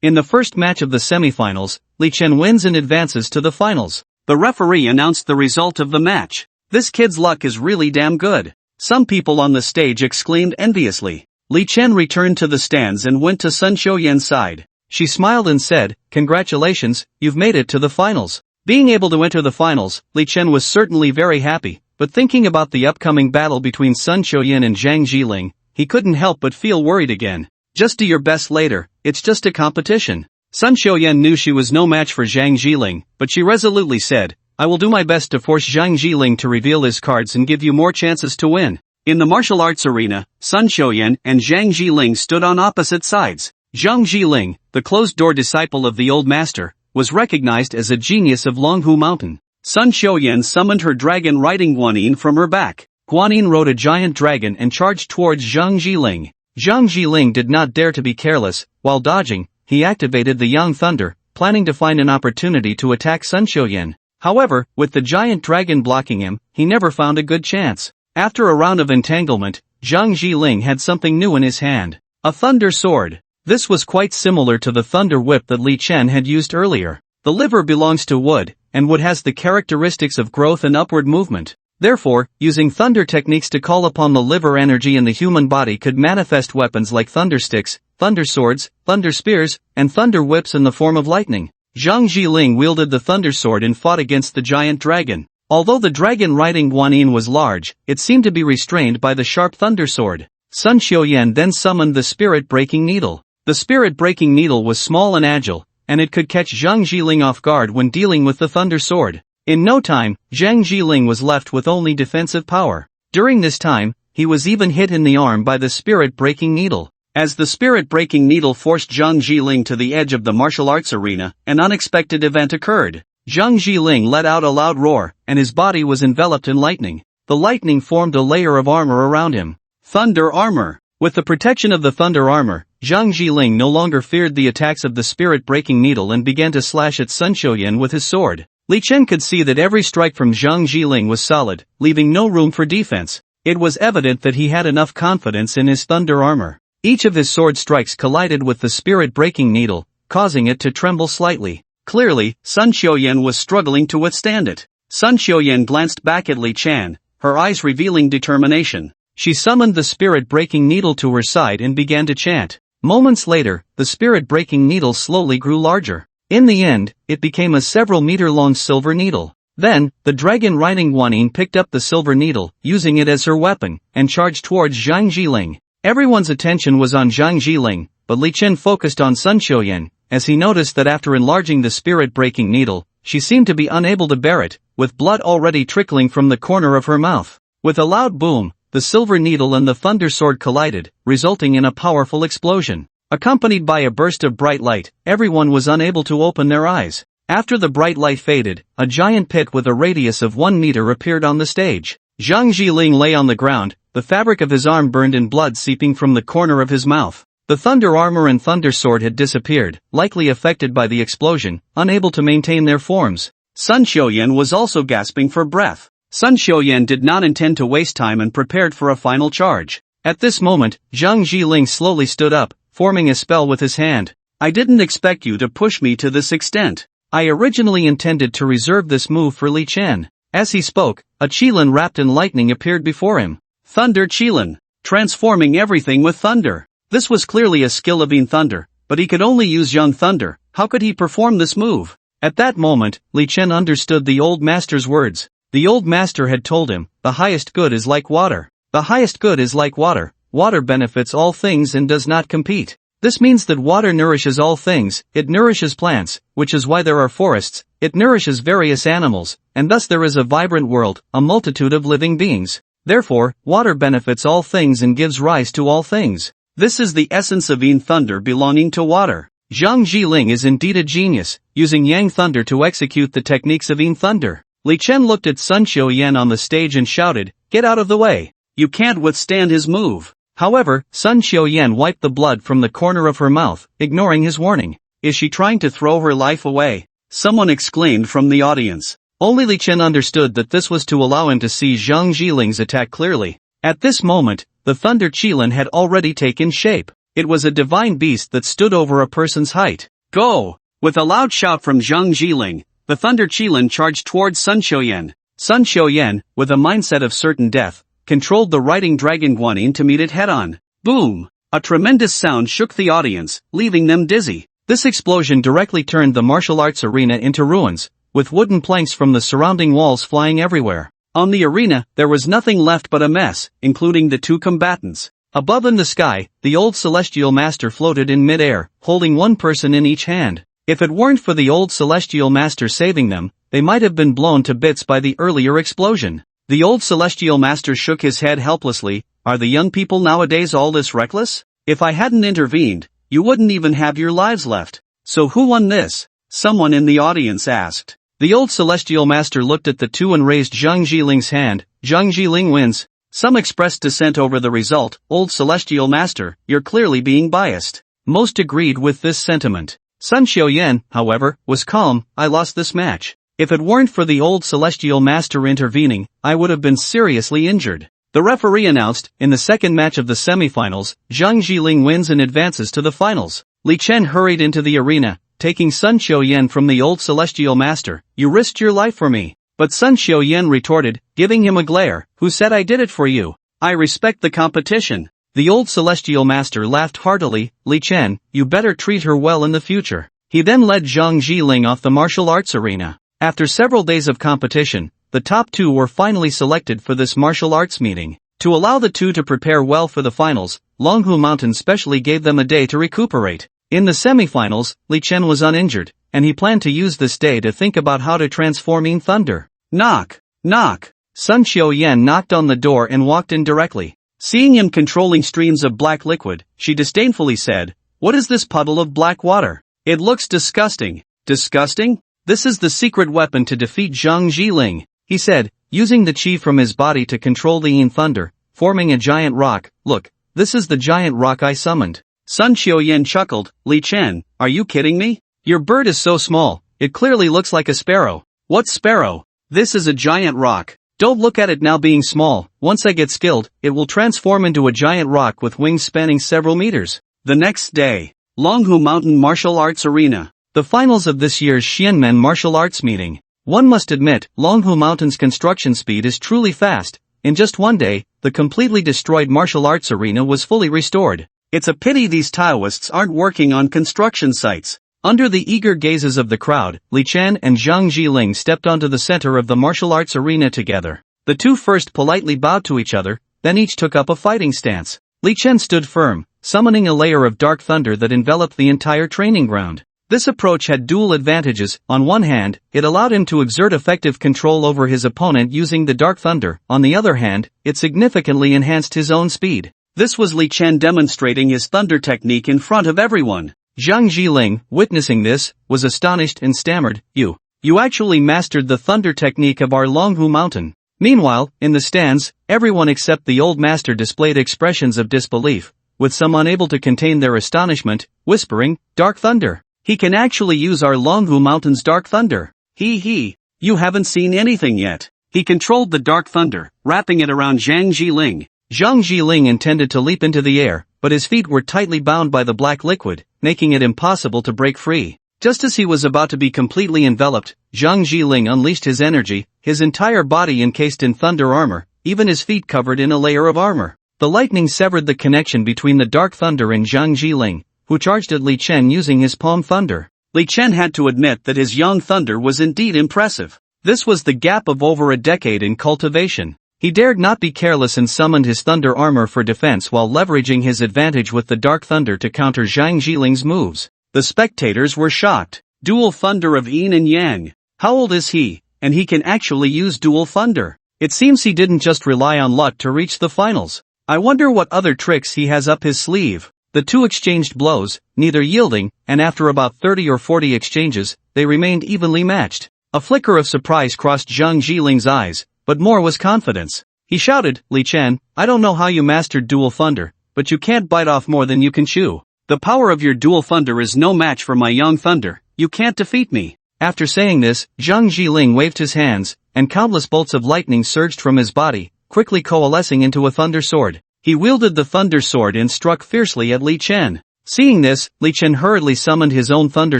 In the first match of the semifinals, Li Chen wins and advances to the finals. The referee announced the result of the match. "This kid's luck is really damn good." Some people on the stage exclaimed enviously. Li Chen returned to the stands and went to Sun Xiuyan's side. She smiled and said, "Congratulations, you've made it to the finals." Being able to enter the finals, Li Chen was certainly very happy, but thinking about the upcoming battle between Sun Xiuyan and Zhang Jiling, he couldn't help but feel worried again. "Just do your best later, it's just a competition." Sun Xiuyan knew she was no match for Zhang Jiling, but she resolutely said, "I will do my best to force Zhang Jiling to reveal his cards and give you more chances to win." In the martial arts arena, Sun Xiuyan and Zhang Jiling stood on opposite sides. Zhang Jiling, the closed-door disciple of the old master, was recognized as a genius of Longhu Mountain. Sun Xiuyan summoned her dragon riding Guanyin from her back. Guanyin rode a giant dragon and charged towards Zhang Jiling. Zhang Jiling did not dare to be careless. While dodging, he activated the Yang Thunder, planning to find an opportunity to attack Sun Xiuyan. However, with the giant dragon blocking him, he never found a good chance. After a round of entanglement, Zhang Jiling had something new in his hand. A thunder sword. This was quite similar to the thunder whip that Li Chen had used earlier. The liver belongs to wood, and wood has the characteristics of growth and upward movement. Therefore, using thunder techniques to call upon the liver energy in the human body could manifest weapons like thunder sticks, thunder swords, thunder spears, and thunder whips in the form of lightning. Zhang Jiling wielded the thunder sword and fought against the giant dragon. Although the dragon riding Guanyin was large, it seemed to be restrained by the sharp thunder sword. Sun Xiuyan then summoned the spirit-breaking needle. The spirit-breaking needle was small and agile, and it could catch Zhang Jiling off guard when dealing with the thunder sword. In no time, Zhang Jiling was left with only defensive power. During this time, he was even hit in the arm by the spirit-breaking needle. As the spirit-breaking needle forced Zhang Jiling to the edge of the martial arts arena, an unexpected event occurred. Zhang Jiling let out a loud roar, and his body was enveloped in lightning. The lightning formed a layer of armor around him. Thunder armor. With the protection of the thunder armor, Zhang Jiling no longer feared the attacks of the spirit-breaking needle and began to slash at Sun Xiuyan with his sword. Li Chen could see that every strike from Zhang Jiling was solid, leaving no room for defense. It was evident that he had enough confidence in his thunder armor. Each of his sword strikes collided with the spirit-breaking needle, causing it to tremble slightly. Clearly, Sun Xiuyan was struggling to withstand it. Sun Xiuyan glanced back at Li Chen, her eyes revealing determination. She summoned the spirit-breaking needle to her side and began to chant. Moments later, the spirit-breaking needle slowly grew larger. In the end, it became a several-meter-long silver needle. Then, the dragon riding Guanyin picked up the silver needle, using it as her weapon, and charged towards Zhang Jiling. Everyone's attention was on Zhang Jiling, but Li Chen focused on Sun Xiuyan, as he noticed that after enlarging the spirit-breaking needle, she seemed to be unable to bear it, with blood already trickling from the corner of her mouth. With a loud boom, the silver needle and the thunder sword collided, resulting in a powerful explosion. Accompanied by a burst of bright light, everyone was unable to open their eyes. After the bright light faded, a giant pit with a radius of 1 meter appeared on the stage. Zhang Jiling lay on the ground, the fabric of his arm burned and blood seeping from the corner of his mouth. The thunder armor and thunder sword had disappeared, likely affected by the explosion, unable to maintain their forms. Sun Xiuyan was also gasping for breath. Sun Xiuyan did not intend to waste time and prepared for a final charge. At this moment, Zhang Jiling slowly stood up, forming a spell with his hand. "I didn't expect you to push me to this extent. I originally intended to reserve this move for Li Chen." As he spoke, a qilin wrapped in lightning appeared before him. Thunder qilin, transforming everything with thunder. This was clearly a skill of Yin Thunder, but he could only use Young Thunder. How could he perform this move? At that moment, Li Chen understood the old master's words. The old master had told him, "The highest good is like water. The highest good is like water. Water benefits all things and does not compete." This means that water nourishes all things, it nourishes plants, which is why there are forests, it nourishes various animals, and thus there is a vibrant world, a multitude of living beings. Therefore, water benefits all things and gives rise to all things. This is the essence of Yin Thunder belonging to water. Zhang Jiling is indeed a genius, using Yang Thunder to execute the techniques of Yin Thunder. Li Chen looked at Sun Xiuyan on the stage and shouted, "Get out of the way. You can't withstand his move." However, Sun Xiuyan wiped the blood from the corner of her mouth, ignoring his warning. "Is she trying to throw her life away?" someone exclaimed from the audience. Only Li Chen understood that this was to allow him to see Zhang Jiling's attack clearly. At this moment, the Thunder Qilin had already taken shape. It was a divine beast that stood over a person's height. "Go!" With a loud shout from Zhang Jiling, the Thunder Qilin charged towards Sun Xiuyan. Sun Xiuyan, with a mindset of certain death, controlled the riding dragon Guanyin to meet it head-on. Boom! A tremendous sound shook the audience, leaving them dizzy. This explosion directly turned the martial arts arena into ruins, with wooden planks from the surrounding walls flying everywhere. On the arena, there was nothing left but a mess, including the two combatants. Above in the sky, the old celestial master floated in mid-air, holding one person in each hand. If it weren't for the old celestial master saving them, they might have been blown to bits by the earlier explosion. The old celestial master shook his head helplessly. "Are the young people nowadays all this reckless? If I hadn't intervened, you wouldn't even have your lives left." "So who won this?" someone in the audience asked. The old celestial master looked at the two and raised Zhang Jiling's hand. "Zhang Jiling wins." Some expressed dissent over the result. "Old celestial master, you're clearly being biased." Most agreed with this sentiment. Sun Xiuyan, however, was calm. "I lost this match. If it weren't for the old celestial master intervening, I would have been seriously injured." The referee announced, in the second match of the semifinals, Zhang Jiling wins and advances to the finals. Li Chen hurried into the arena, taking Sun Xiuyan from the old celestial master. "You risked your life for me." But Sun Xiuyan retorted, giving him a glare. "Who said I did it for you? I respect the competition." The old celestial master laughed heartily. "Li Chen, you better treat her well in the future." He then led Zhang Jiling off the martial arts arena. After several days of competition, the top two were finally selected for this martial arts meeting. To allow the two to prepare well for the finals, Longhu Mountain specially gave them a day to recuperate. In the semi-finals, Li Chen was uninjured, and he planned to use this day to think about how to transform in thunder. Knock! Knock! Sun Xiuyan knocked on the door and walked in directly. Seeing him controlling streams of black liquid, she disdainfully said, "What is this puddle of black water? It looks disgusting." "Disgusting? This is the secret weapon to defeat Zhang Jiling," he said, using the chi from his body to control the yin thunder, forming a giant rock. "Look, this is the giant rock I summoned." Sun Xiuyan chuckled. "Li Chen, are you kidding me? Your bird is so small, it clearly looks like a sparrow." "What sparrow? This is a giant rock. Don't look at it now being small. Once I get skilled, it will transform into a giant rock with wings spanning several meters." The next day, Longhu Mountain Martial Arts Arena. The finals of this year's Xianmen Martial Arts meeting. One must admit, Longhu Mountain's construction speed is truly fast. In just one day, the completely destroyed martial arts arena was fully restored. It's a pity these Taoists aren't working on construction sites. Under the eager gazes of the crowd, Li Chen and Zhang Jiling stepped onto the center of the martial arts arena together. The two first politely bowed to each other, then each took up a fighting stance. Li Chen stood firm, summoning a layer of dark thunder that enveloped the entire training ground. This approach had dual advantages. On one hand, it allowed him to exert effective control over his opponent using the dark thunder. On the other hand, it significantly enhanced his own speed. This was Li Chen demonstrating his thunder technique in front of everyone. Zhang Jiling, witnessing this, was astonished and stammered, You actually mastered the thunder technique of our Longhu Mountain." Meanwhile, in the stands, everyone except the old master displayed expressions of disbelief, with some unable to contain their astonishment, whispering, "Dark thunder! He can actually use our Longhu Mountain's dark thunder. You haven't seen anything yet." He controlled the dark thunder, wrapping it around Zhang Jiling. Zhang Jiling intended to leap into the air, but his feet were tightly bound by the black liquid, making it impossible to break free. Just as he was about to be completely enveloped, Zhang Jiling unleashed his energy, his entire body encased in thunder armor, even his feet covered in a layer of armor. The lightning severed the connection between the dark thunder and Zhang Jiling, who charged at Li Chen using his palm thunder. Li Chen had to admit that his young thunder was indeed impressive. This was the gap of over a decade in cultivation. He dared not be careless and summoned his thunder armor for defense while leveraging his advantage with the dark thunder to counter Zhang Jiling's moves. The spectators were shocked. Dual thunder of yin and yang. How old is he, and he can actually use dual thunder? It seems he didn't just rely on luck to reach the finals. I wonder what other tricks he has up his sleeve. The two exchanged blows, neither yielding, and after about 30 or 40 exchanges, they remained evenly matched. A flicker of surprise crossed Zhang Jiling's eyes, but more was confidence. He shouted, Li Chen, I don't know how you mastered dual thunder, but you can't bite off more than you can chew. The power of your dual thunder is no match for my young thunder, you can't defeat me. After saying this, Zhang Jiling waved his hands, and countless bolts of lightning surged from his body, quickly coalescing into a thunder sword. He wielded the thunder sword and struck fiercely at Li Chen. Seeing this, Li Chen hurriedly summoned his own thunder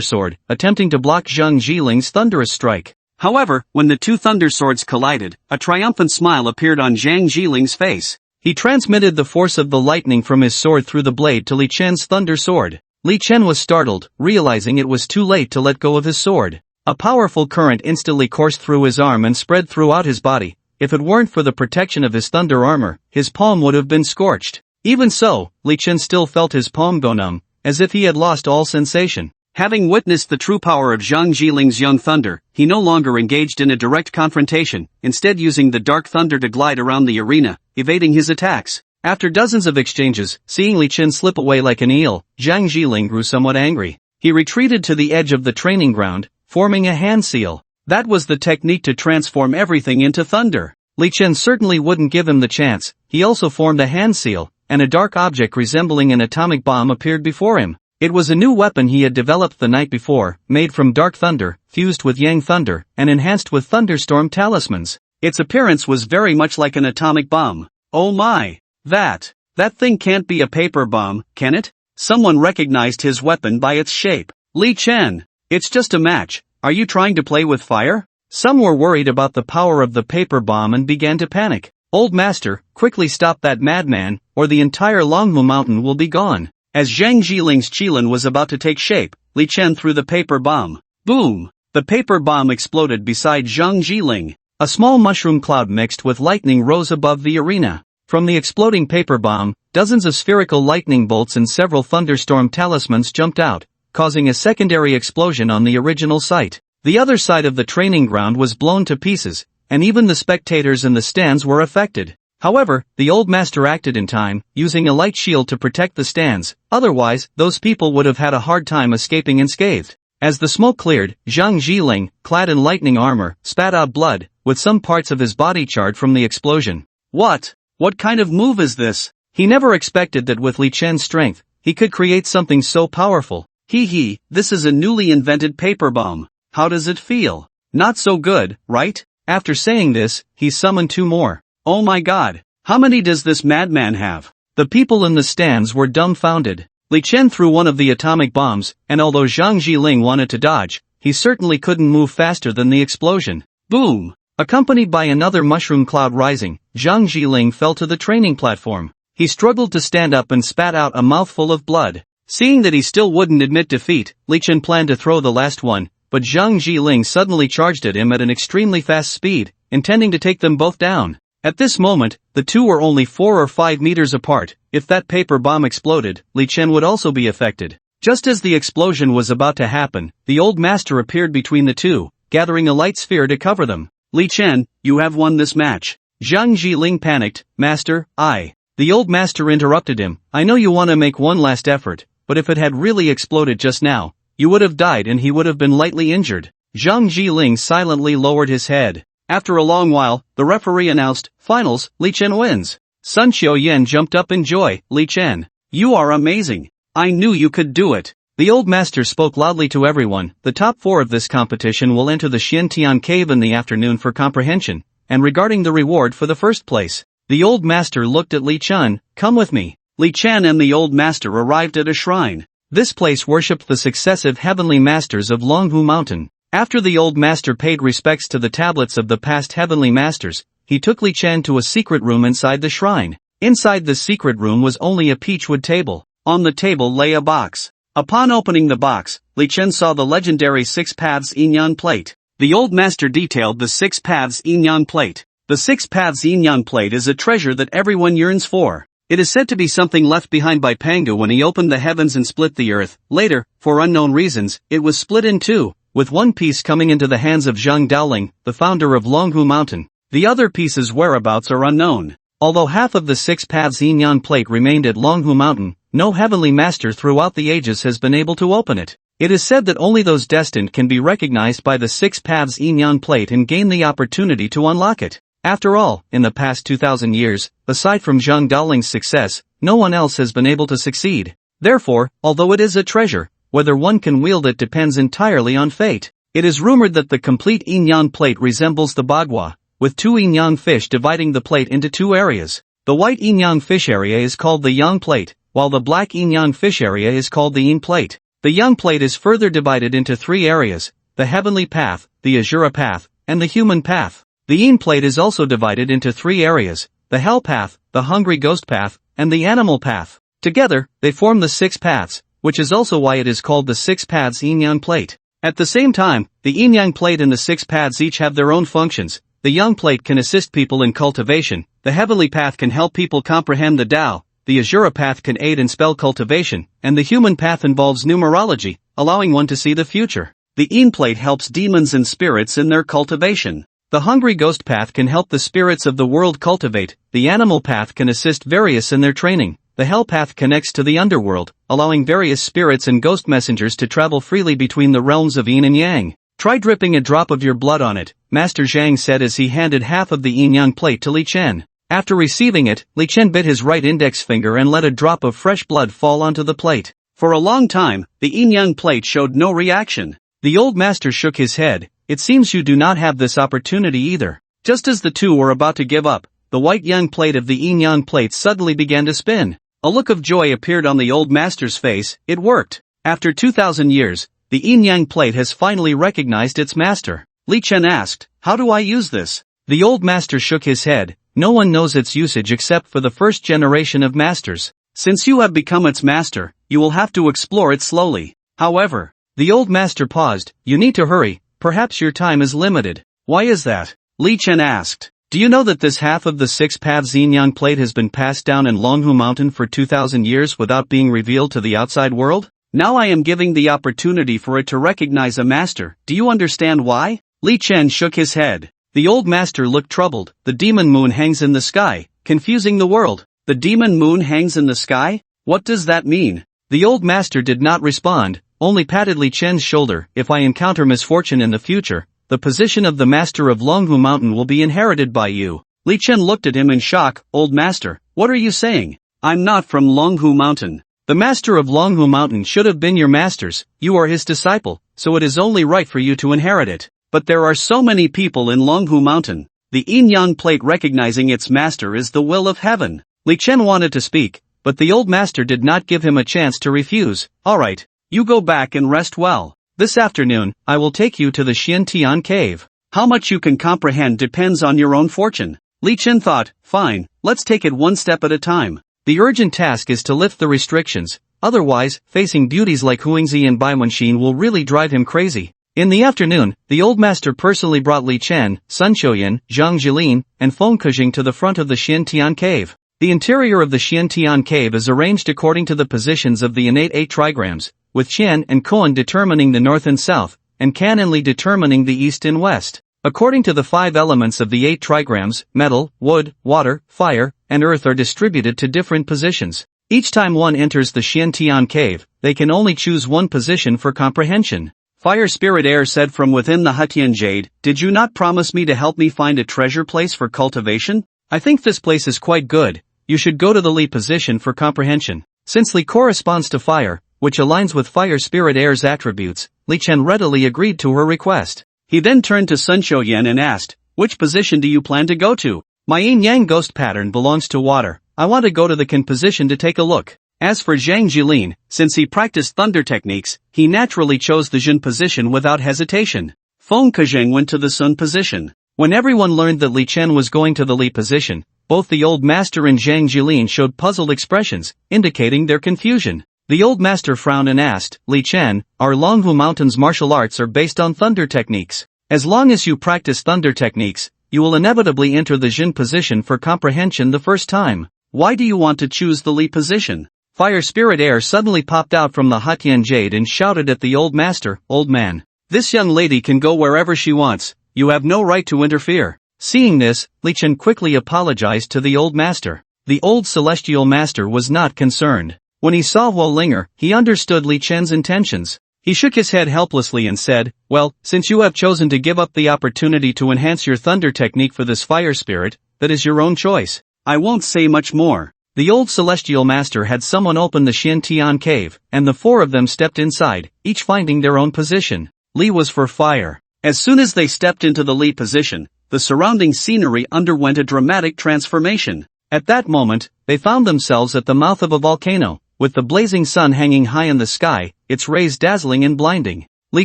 sword, attempting to block Zhang Jiling's thunderous strike. However, when the two thunder swords collided, a triumphant smile appeared on Zhang Jiling's face. He transmitted the force of the lightning from his sword through the blade to Li Chen's thunder sword. Li Chen was startled, realizing it was too late to let go of his sword. A powerful current instantly coursed through his arm and spread throughout his body. If it weren't for the protection of his thunder armor, his palm would have been scorched. Even so, Li Chen still felt his palm go numb, as if he had lost all sensation. Having witnessed the true power of Zhang Jiling's young thunder, he no longer engaged in a direct confrontation, instead using the dark thunder to glide around the arena, evading his attacks. After dozens of exchanges, seeing Li Chen slip away like an eel, Zhang Jiling grew somewhat angry. He retreated to the edge of the training ground, forming a hand seal. That was the technique to transform everything into thunder. Li Chen certainly wouldn't give him the chance. He also formed a hand seal, and a dark object resembling an atomic bomb appeared before him. It was a new weapon he had developed the night before, made from dark thunder, fused with yang thunder, and enhanced with thunderstorm talismans. Its appearance was very much like an atomic bomb. Oh my! That thing can't be a paper bomb, can it? Someone recognized his weapon by its shape. Li Chen, it's just a match. Are you trying to play with fire? Some were worried about the power of the paper bomb and began to panic. Old master, quickly stop that madman, or the entire Longmu mountain will be gone. As Zhang Jiling's qilin was about to take shape, Li Chen threw the paper bomb. Boom! The paper bomb exploded beside Zhang Jiling. A small mushroom cloud mixed with lightning rose above the arena. From the exploding paper bomb, dozens of spherical lightning bolts and several thunderstorm talismans jumped out, causing a secondary explosion on the original site. The other side of the training ground was blown to pieces, and even the spectators in the stands were affected. However, the old master acted in time, using a light shield to protect the stands, otherwise, those people would have had a hard time escaping unscathed. As the smoke cleared, Zhang Jiling, clad in lightning armor, spat out blood, with some parts of his body charred from the explosion. What kind of move is this? He never expected that with Li Chen's strength, he could create something so powerful. This is a newly invented paper bomb. How does it feel? Not so good, right? After saying this, he summoned two more. Oh my god, how many does this madman have? The people in the stands were dumbfounded. Li Chen threw one of the atomic bombs, and although Zhang Jiling wanted to dodge, he certainly couldn't move faster than the explosion. Boom! Accompanied by another mushroom cloud rising, Zhang Jiling fell to the training platform. He struggled to stand up and spat out a mouthful of blood. Seeing that he still wouldn't admit defeat, Li Chen planned to throw the last one, but Zhang Jiling suddenly charged at him at an extremely fast speed, intending to take them both down. At this moment, the two were only 4 or 5 meters apart. If that paper bomb exploded, Li Chen would also be affected. Just as the explosion was about to happen, the old master appeared between the two, gathering a light sphere to cover them. Li Chen, you have won this match. Zhang Jiling panicked. Master, The old master interrupted him. I know you want to make one last effort, but if it had really exploded just now, you would have died and he would have been lightly injured. Zhang Jiling silently lowered his head. After a long while, the referee announced, Finals, Li Chen wins. Sun Xiaoyan jumped up in joy. Li Chen, you are amazing. I knew you could do it. The old master spoke loudly to everyone. The top 4 of this competition will enter the Xiantian cave in the afternoon for comprehension, and regarding the reward for the first place. The old master looked at Li Chen. Come with me. Li Chen and the old master arrived at a shrine. This place worshipped the successive heavenly masters of Longhu Mountain. After the old master paid respects to the tablets of the past heavenly masters, he took Li Chen to a secret room inside the shrine. Inside the secret room was only a peachwood table. On the table lay a box. Upon opening the box, Li Chen saw the legendary 6 Paths Yinyan plate. The old master detailed the 6 Paths Yinyan plate. The 6 Paths Yinyan plate is a treasure that everyone yearns for. It is said to be something left behind by Pangu when he opened the heavens and split the earth. Later, for unknown reasons, it was split in two, with one piece coming into the hands of Zhang Daoling, the founder of Longhu Mountain. The other piece's whereabouts are unknown. Although half of the 6 Paths Yinyan plate remained at Longhu Mountain, no heavenly master throughout the ages has been able to open it. It is said that only those destined can be recognized by the 6 paths yin-yang plate and gain the opportunity to unlock it. After all, in the past 2,000 years, aside from Zhang Daling's success, no one else has been able to succeed. Therefore, although it is a treasure, whether one can wield it depends entirely on fate. It is rumored that the complete yin-yang plate resembles the bagua, with 2 yin-yang fish dividing the plate into 2 areas. The white yin-yang fish area is called the yang plate, while the black yin-yang fish area is called the yin plate. The yang plate is further divided into 3 areas: the heavenly path, the Asura path, and the human path. The yin plate is also divided into 3 areas: the hell path, the hungry ghost path, and the animal path. Together, they form the 6 paths, which is also why it is called the 6 paths yin-yang plate. At the same time, the yin-yang plate and the 6 paths each have their own functions. The yang plate can assist people in cultivation, the heavenly path can help people comprehend the Tao, the Asura path can aid in spell cultivation, and the human path involves numerology, allowing one to see the future. The yin plate helps demons and spirits in their cultivation. The hungry ghost path can help the spirits of the world cultivate, the animal path can assist various in their training, the hell path connects to the underworld, allowing various spirits and ghost messengers to travel freely between the realms of yin and yang. Try dripping a drop of your blood on it, Master Zhang said as he handed half of the yin-yang plate to Li Chen. After receiving it, Li Chen bit his right index finger and let a drop of fresh blood fall onto the plate. For a long time, the yin-yang plate showed no reaction. The old master shook his head. It seems you do not have this opportunity either. Just as the two were about to give up, the white yang plate of the yin-yang plate suddenly began to spin. A look of joy appeared on the old master's face. It worked. After 2,000 years, the yin-yang plate has finally recognized its master. Li Chen asked, "How do I use this?" The old master shook his head. No one knows its usage except for the first generation of masters. Since you have become its master, you will have to explore it slowly. However, the old master paused. You need to hurry, perhaps your time is limited. Why is that? Li Chen asked. Do you know that this half of the 6 paths yin-yang plate has been passed down in Longhu Mountain for 2,000 years without being revealed to the outside world? Now I am giving the opportunity for it to recognize a master. Do you understand why? Li Chen shook his head. The old master looked troubled. The demon moon hangs in the sky, confusing the world. The demon moon hangs in the sky? What does that mean? The old master did not respond, only patted Li Chen's shoulder. If I encounter misfortune in the future, the position of the master of Longhu Mountain will be inherited by you. Li Chen looked at him in shock. Old master, what are you saying? I'm not from Longhu Mountain. The master of Longhu Mountain should have been your master's. You are his disciple, so it is only right for you to inherit it. But there are so many people in Longhu Mountain. The yin-yang plate recognizing its master is the will of heaven. Li Chen wanted to speak, but the old master did not give him a chance to refuse. Alright, you go back and rest well. This afternoon, I will take you to the Xiantian cave. How much you can comprehend depends on your own fortune. Li Chen thought, fine, let's take it one step at a time. The urgent task is to lift the restrictions, otherwise, facing beauties like Huangzi and Baiwenxin will really drive him crazy. In the afternoon, the old master personally brought Li Chen, Sun Qiuyan, Zhang Jilin, and Feng Kejing to the front of the Xiantian cave. The interior of the Xiantian cave is arranged according to the positions of the innate 8 trigrams, with Qian and Koan determining the north and south, and Kan and Li determining the east and west. According to the 5 elements of the 8 trigrams, metal, wood, water, fire, and earth are distributed to different positions. Each time one enters the Xiantian cave, they can only choose one position for comprehension. Fire Spirit Air said from within the Hutian Jade, did you not promise me to help me find a treasure place for cultivation? I think this place is quite good. You should go to the Li position for comprehension. Since Li corresponds to fire, which aligns with Fire Spirit Air's attributes, Li Chen readily agreed to her request. He then turned to Sun Qiuyan and asked, which position do you plan to go to? My yin-yang ghost pattern belongs to water. I want to go to the Kan position to take a look. As for Zhang Jilin, since he practiced thunder techniques, he naturally chose the Jin position without hesitation. Feng Kejing went to the Sun position. When everyone learned that Li Chen was going to the Li position, both the old master and Zhang Jilin showed puzzled expressions, indicating their confusion. The old master frowned and asked, Li Chen, our Longhu Mountain's martial arts are based on thunder techniques. As long as you practice thunder techniques, you will inevitably enter the Jin position for comprehension the first time. Why do you want to choose the Li position? Fire Spirit Air suddenly popped out from the Hutian Jade and shouted at the old master, old man. This young lady can go wherever she wants. You have no right to interfere. Seeing this, Li Chen quickly apologized to the old master. The old celestial master was not concerned. When he saw Huo Linger, he understood Li Chen's intentions. He shook his head helplessly and said, "Well, since you have chosen to give up the opportunity to enhance your thunder technique for this fire spirit, that is your own choice. I won't say much more." The old celestial master had someone open the Shintian cave, and the four of them stepped inside, each finding their own position. Li was for fire. As soon as they stepped into the Li position, the surrounding scenery underwent a dramatic transformation. At that moment, they found themselves at the mouth of a volcano, with the blazing sun hanging high in the sky, its rays dazzling and blinding. Li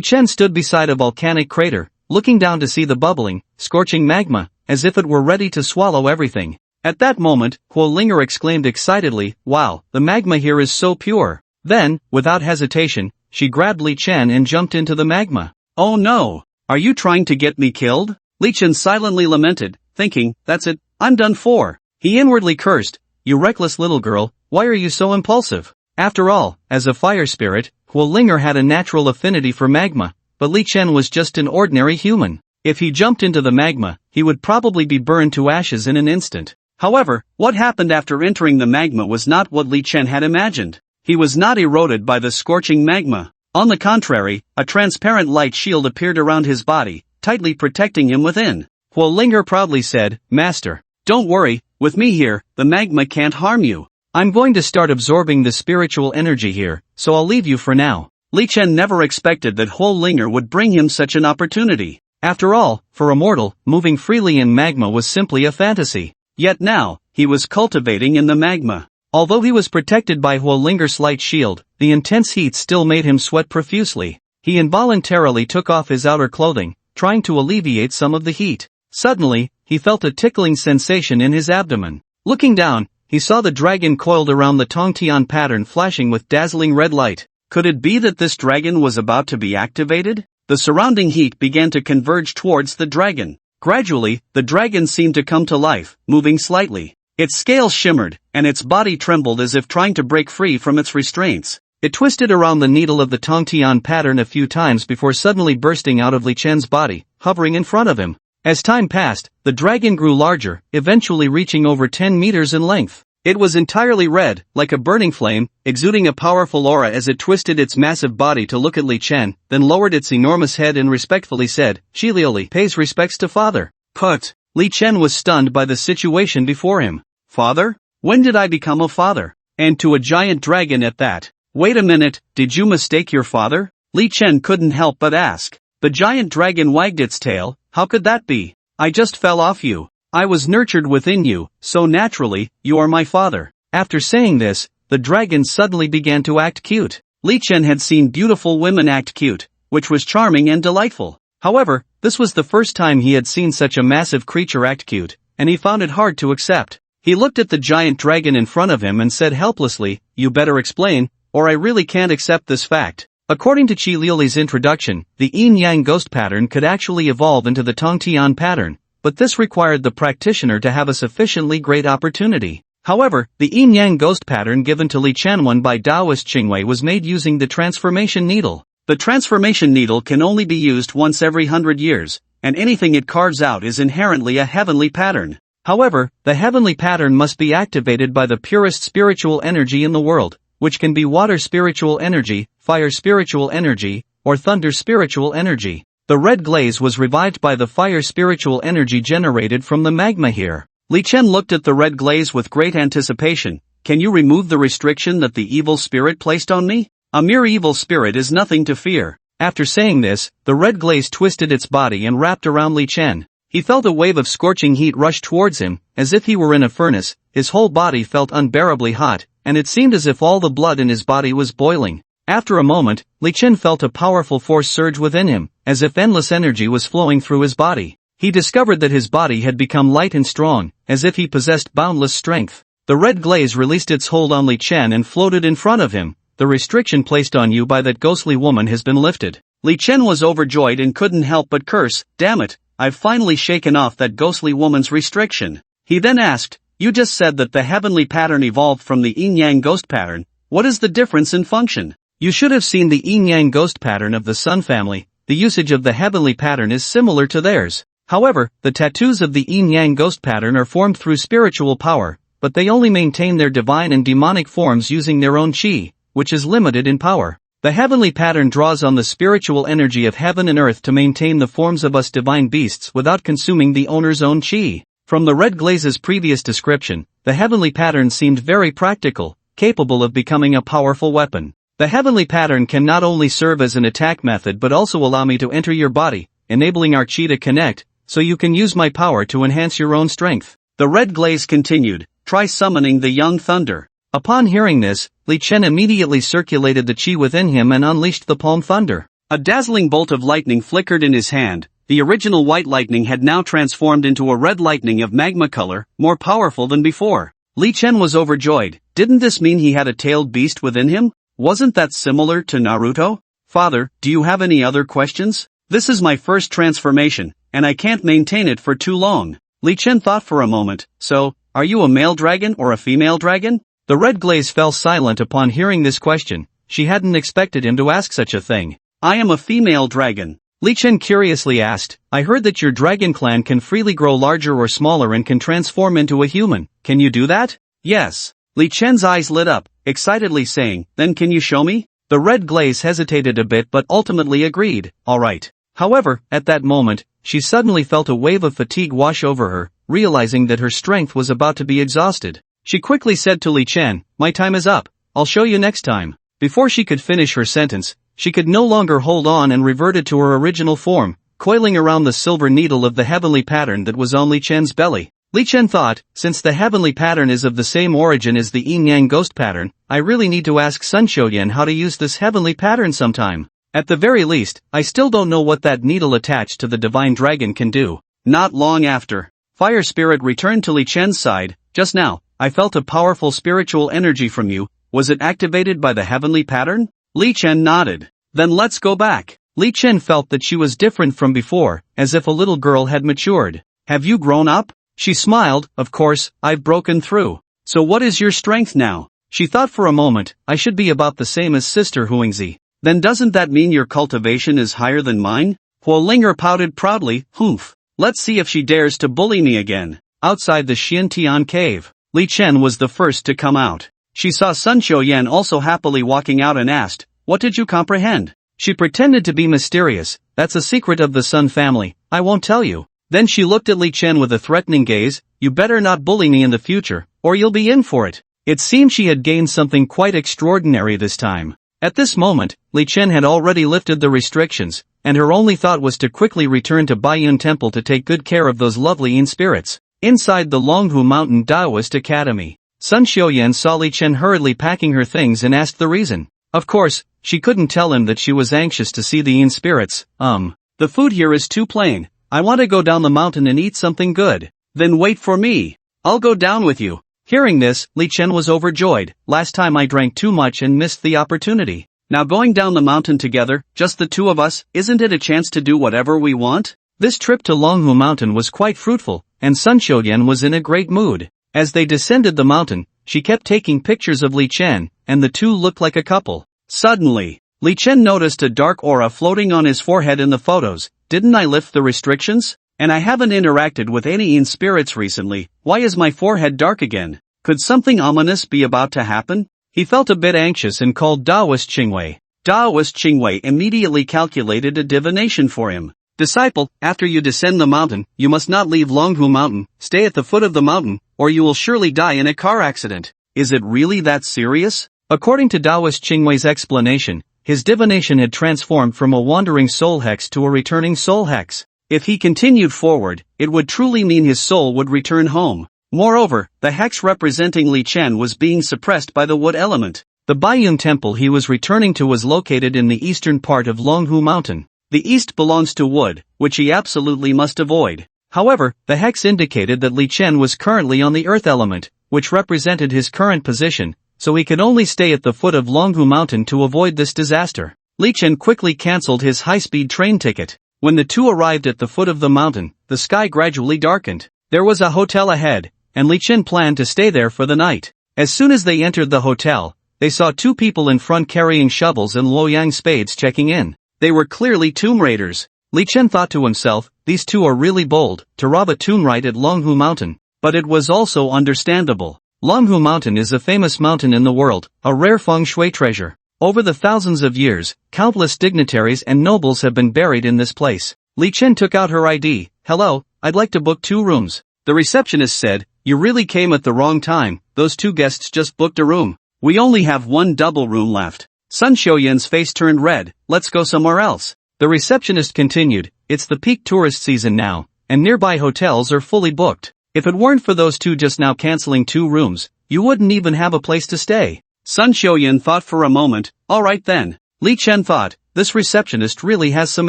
Chen stood beside a volcanic crater, looking down to see the bubbling, scorching magma, as if it were ready to swallow everything. At that moment, Huo Linger exclaimed excitedly, "Wow, the magma here is so pure." Then, without hesitation, she grabbed Li Chen and jumped into the magma. "Oh no! Are you trying to get me killed?" Li Chen silently lamented, thinking, "That's it, I'm done for." He inwardly cursed, "You reckless little girl, why are you so impulsive?" After all, as a fire spirit, Huo Linger had a natural affinity for magma, but Li Chen was just an ordinary human. If he jumped into the magma, he would probably be burned to ashes in an instant. However, what happened after entering the magma was not what Li Chen had imagined. He was not eroded by the scorching magma. On the contrary, a transparent light shield appeared around his body, tightly protecting him within. Huo Linger proudly said, "Master, don't worry, with me here, the magma can't harm you. I'm going to start absorbing the spiritual energy here, so I'll leave you for now." Li Chen never expected that Huo Linger would bring him such an opportunity. After all, for a mortal, moving freely in magma was simply a fantasy. Yet now, he was cultivating in the magma. Although he was protected by Huo Linger's light shield, the intense heat still made him sweat profusely. He involuntarily took off his outer clothing, trying to alleviate some of the heat. Suddenly, he felt a tickling sensation in his abdomen. Looking down, he saw the dragon coiled around the Tongtian pattern flashing with dazzling red light. Could it be that this dragon was about to be activated? The surrounding heat began to converge towards the dragon. Gradually, the dragon seemed to come to life, moving slightly. Its scales shimmered, and its body trembled as if trying to break free from its restraints. It twisted around the needle of the Tongtian pattern a few times before suddenly bursting out of Li Chen's body, hovering in front of him. As time passed, the dragon grew larger, eventually reaching over 10 meters in length. It was entirely red, like a burning flame, exuding a powerful aura as it twisted its massive body to look at Li Chen, then lowered its enormous head and respectfully said, "Shilioli pays respects to father." Put. Li Chen was stunned by the situation before him. "Father? When did I become a father? And to a giant dragon at that? Wait a minute, did you mistake your father?" Li Chen couldn't help but ask. The giant dragon wagged its tail. "How could that be? I just fell off you. I was nurtured within you, so naturally, you are my father." After saying this, the dragon suddenly began to act cute. Li Chen had seen beautiful women act cute, which was charming and delightful. However, this was the first time he had seen such a massive creature act cute, and he found it hard to accept. He looked at the giant dragon in front of him and said helplessly, "You better explain, or I really can't accept this fact." According to Qi Liuli's introduction, the yin-yang ghost pattern could actually evolve into the Tongtian pattern, but this required the practitioner to have a sufficiently great opportunity. However, the yin-yang ghost pattern given to Li Chen by Taoist Qingwei was made using the transformation needle. The transformation needle can only be used once every 100 years, and anything it carves out is inherently a heavenly pattern. However, the heavenly pattern must be activated by the purest spiritual energy in the world, which can be water spiritual energy, fire spiritual energy, or thunder spiritual energy. The red glaze was revived by the fire spiritual energy generated from the magma here. Li Chen looked at the red glaze with great anticipation. "Can you remove the restriction that the evil spirit placed on me? A mere evil spirit is nothing to fear." After saying this, the red glaze twisted its body and wrapped around Li Chen. He felt a wave of scorching heat rush towards him, as if he were in a furnace. His whole body felt unbearably hot, and it seemed as if all the blood in his body was boiling. After a moment, Li Chen felt a powerful force surge within him, as if endless energy was flowing through his body. He discovered that his body had become light and strong, as if he possessed boundless strength. The red glaze released its hold on Li Chen and floated in front of him. "The restriction placed on you by that ghostly woman has been lifted." Li Chen was overjoyed and couldn't help but curse, "Damn it, I've finally shaken off that ghostly woman's restriction." He then asked, "You just said that the heavenly pattern evolved from the yin-yang ghost pattern. What is the difference in function?" You should have seen the yin-yang ghost pattern of the Sun family. The usage of the heavenly pattern is similar to theirs. However, the tattoos of the yin-yang ghost pattern are formed through spiritual power, but they only maintain their divine and demonic forms using their own qi, which is limited in power. The heavenly pattern draws on the spiritual energy of heaven and earth to maintain the forms of us divine beasts without consuming the owner's own chi. From the red glaze's previous description, the heavenly pattern seemed very practical, capable of becoming a powerful weapon. The heavenly pattern can not only serve as an attack method but also allow me to enter your body, enabling our chi to connect, so you can use my power to enhance your own strength. The red glaze continued, try summoning the young thunder. Upon hearing this, Li Chen immediately circulated the chi within him and unleashed the palm thunder. A dazzling bolt of lightning flickered in his hand. The original white lightning had now transformed into a red lightning of magma color, more powerful than before. Li Chen was overjoyed. Didn't this mean he had a tailed beast within him? Wasn't that similar to Naruto? Father, do you have any other questions? This is my first transformation, and I can't maintain it for too long. Li Chen thought for a moment. So, are you a male dragon or a female dragon? The red glaze fell silent upon hearing this question. She hadn't expected him to ask such a thing. I am a female dragon. Li Chen curiously asked, I heard that your dragon clan can freely grow larger or smaller and can transform into a human. Can you do that? Yes. Li Chen's eyes lit up, excitedly saying, then can you show me? The red glaze hesitated a bit but ultimately agreed, alright. However, at that moment, she suddenly felt a wave of fatigue wash over her, realizing that her strength was about to be exhausted. She quickly said to Li Chen, my time is up, I'll show you next time. Before she could finish her sentence, she could no longer hold on and reverted to her original form, coiling around the silver needle of the heavenly pattern that was on Li Chen's belly. Li Chen thought, since the heavenly pattern is of the same origin as the yin-yang ghost pattern, I really need to ask Sun Shoyan how to use this heavenly pattern sometime. At the very least, I still don't know what that needle attached to the divine dragon can do. Not long after, Fire Spirit returned to Li Chen's side. Just now, I felt a powerful spiritual energy from you. Was it activated by the heavenly pattern? Li Chen nodded. Then let's go back. Li Chen felt that she was different from before, as if a little girl had matured. Have you grown up? She smiled. Of course, I've broken through. So what is your strength now? She thought for a moment. I should be about the same as Sister Huangzi. Then doesn't that mean your cultivation is higher than mine? Huo Linger pouted proudly. Humph. Let's see if she dares to bully me again. Outside the Xiantian cave, Li Chen was the first to come out. She saw Sun Shoyan also happily walking out and asked, what did you comprehend? She pretended to be mysterious. That's a secret of the Sun family, I won't tell you. Then she looked at Li Chen with a threatening gaze. You better not bully me in the future, or you'll be in for it. It seemed she had gained something quite extraordinary this time. At this moment, Li Chen had already lifted the restrictions, and her only thought was to quickly return to Bayun Temple to take good care of those lovely yin spirits. Inside the Longhu Mountain Taoist Academy, Sun Shoyan saw Li Chen hurriedly packing her things and asked the reason. Of course, she couldn't tell him that she was anxious to see the yin spirits. The food here is too plain. I want to go down the mountain and eat something good. Then wait for me. I'll go down with you. Hearing this, Li Chen was overjoyed. Last time I drank too much and missed the opportunity. Now going down the mountain together, just the two of us, isn't it a chance to do whatever we want? This trip to Longhu Mountain was quite fruitful, and Sun Shoyan was in a great mood. As they descended the mountain, she kept taking pictures of Li Chen, and the two looked like a couple. Suddenly, Li Chen noticed a dark aura floating on his forehead in the photos. Didn't I lift the restrictions? And I haven't interacted with any yin spirits recently. Why is my forehead dark again? Could something ominous be about to happen? He felt a bit anxious and called Taoist Qingwei. Taoist Qingwei immediately calculated a divination for him. Disciple, after you descend the mountain, you must not leave Longhu Mountain. Stay at the foot of the mountain, or you will surely die in a car accident. Is it really that serious? According to Taoist Qingwei's explanation, his divination had transformed from a wandering soul hex to a returning soul hex. If he continued forward, it would truly mean his soul would return home. Moreover, the hex representing Li Chen was being suppressed by the wood element. The Bayun Temple he was returning to was located in the eastern part of Longhu Mountain. The east belongs to wood, which he absolutely must avoid. However, the hex indicated that Li Chen was currently on the earth element, which represented his current position, so he could only stay at the foot of Longhu Mountain to avoid this disaster. Li Chen quickly cancelled his high-speed train ticket. When the two arrived at the foot of the mountain, the sky gradually darkened. There was a hotel ahead, and Li Chen planned to stay there for the night. As soon as they entered the hotel, they saw two people in front carrying shovels and Luoyang spades checking in. They were clearly tomb raiders. Li Chen thought to himself, these two are really bold, to rob a tomb right at Longhu Mountain. But it was also understandable. Longhu Mountain is a famous mountain in the world, a rare feng shui treasure. Over the thousands of years, countless dignitaries and nobles have been buried in this place. Li Chen took out her ID. Hello, I'd like to book 2 rooms. The receptionist said, you really came at the wrong time, those 2 guests just booked a room. We only have 1 double room left. Sun Xiuyan's face turned red, let's go somewhere else. The receptionist continued, it's the peak tourist season now, and nearby hotels are fully booked. If it weren't for those 2 just now canceling 2 rooms, you wouldn't even have a place to stay. Sun Xiuyan thought for a moment, alright then. Li Chen thought, this receptionist really has some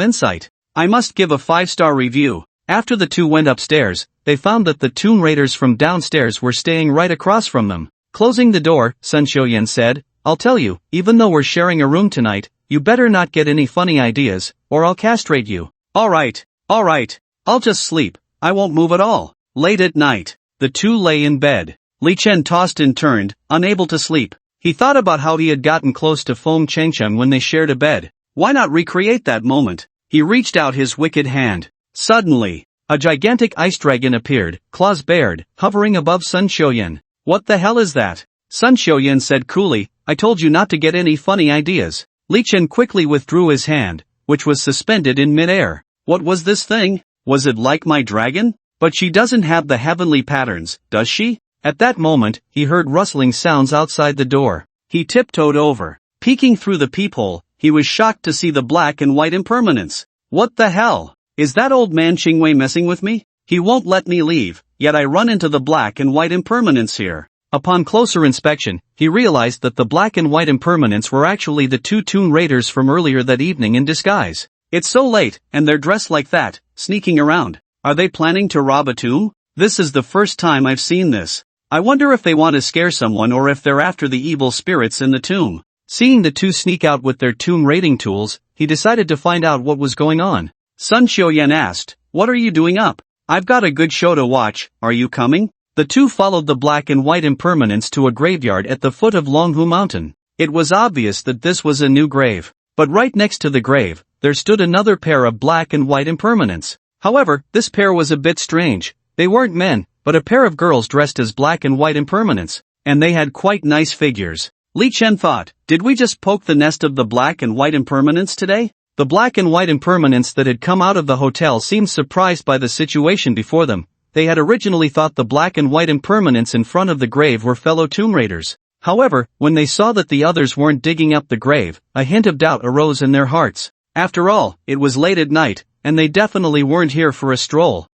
insight. I must give a 5-star review. After the 2 went upstairs, they found that the Tomb Raiders from downstairs were staying right across from them. Closing the door, Sun Xiuyan said, I'll tell you, even though we're sharing a room tonight, you better not get any funny ideas, or I'll castrate you. Alright, I'll just sleep, I won't move at all. Late at night, the 2 lay in bed. Li Chen tossed and turned, unable to sleep. He thought about how he had gotten close to Feng Chengcheng when they shared a bed. Why not recreate that moment? He reached out his wicked hand. Suddenly, a gigantic ice dragon appeared, claws bared, hovering above Sun Xiuyan. What the hell is that? Sun Xiuyan said coolly, I told you not to get any funny ideas. Li Chen quickly withdrew his hand, which was suspended in midair. What was this thing? Was it like my dragon? But she doesn't have the heavenly patterns, does she? At that moment, he heard rustling sounds outside the door. He tiptoed over. Peeking through the peephole, he was shocked to see the black and white impermanence. What the hell? Is that old man Qingwei messing with me? He won't let me leave, yet I run into the black and white impermanence here. Upon closer inspection, he realized that the black and white impermanence were actually the 2 Tomb Raiders from earlier that evening in disguise. It's so late, and they're dressed like that, sneaking around. Are they planning to rob a tomb? This is the first time I've seen this. I wonder if they want to scare someone or if they're after the evil spirits in the tomb. Seeing the 2 sneak out with their tomb raiding tools, he decided to find out what was going on. Sun Xiuyan asked, what are you doing up? I've got a good show to watch, are you coming? The 2 followed the black and white impermanence to a graveyard at the foot of Longhu Mountain. It was obvious that this was a new grave. But right next to the grave, there stood another pair of black and white impermanents. However, this pair was a bit strange. They weren't men, but a pair of girls dressed as black and white impermanents, and they had quite nice figures. Li Chen thought, did we just poke the nest of the black and white impermanents today? The black and white impermanents that had come out of the hotel seemed surprised by the situation before them. They had originally thought the black and white impermanents in front of the grave were fellow Tomb Raiders. However, when they saw that the others weren't digging up the grave, a hint of doubt arose in their hearts. After all, it was late at night, and they definitely weren't here for a stroll.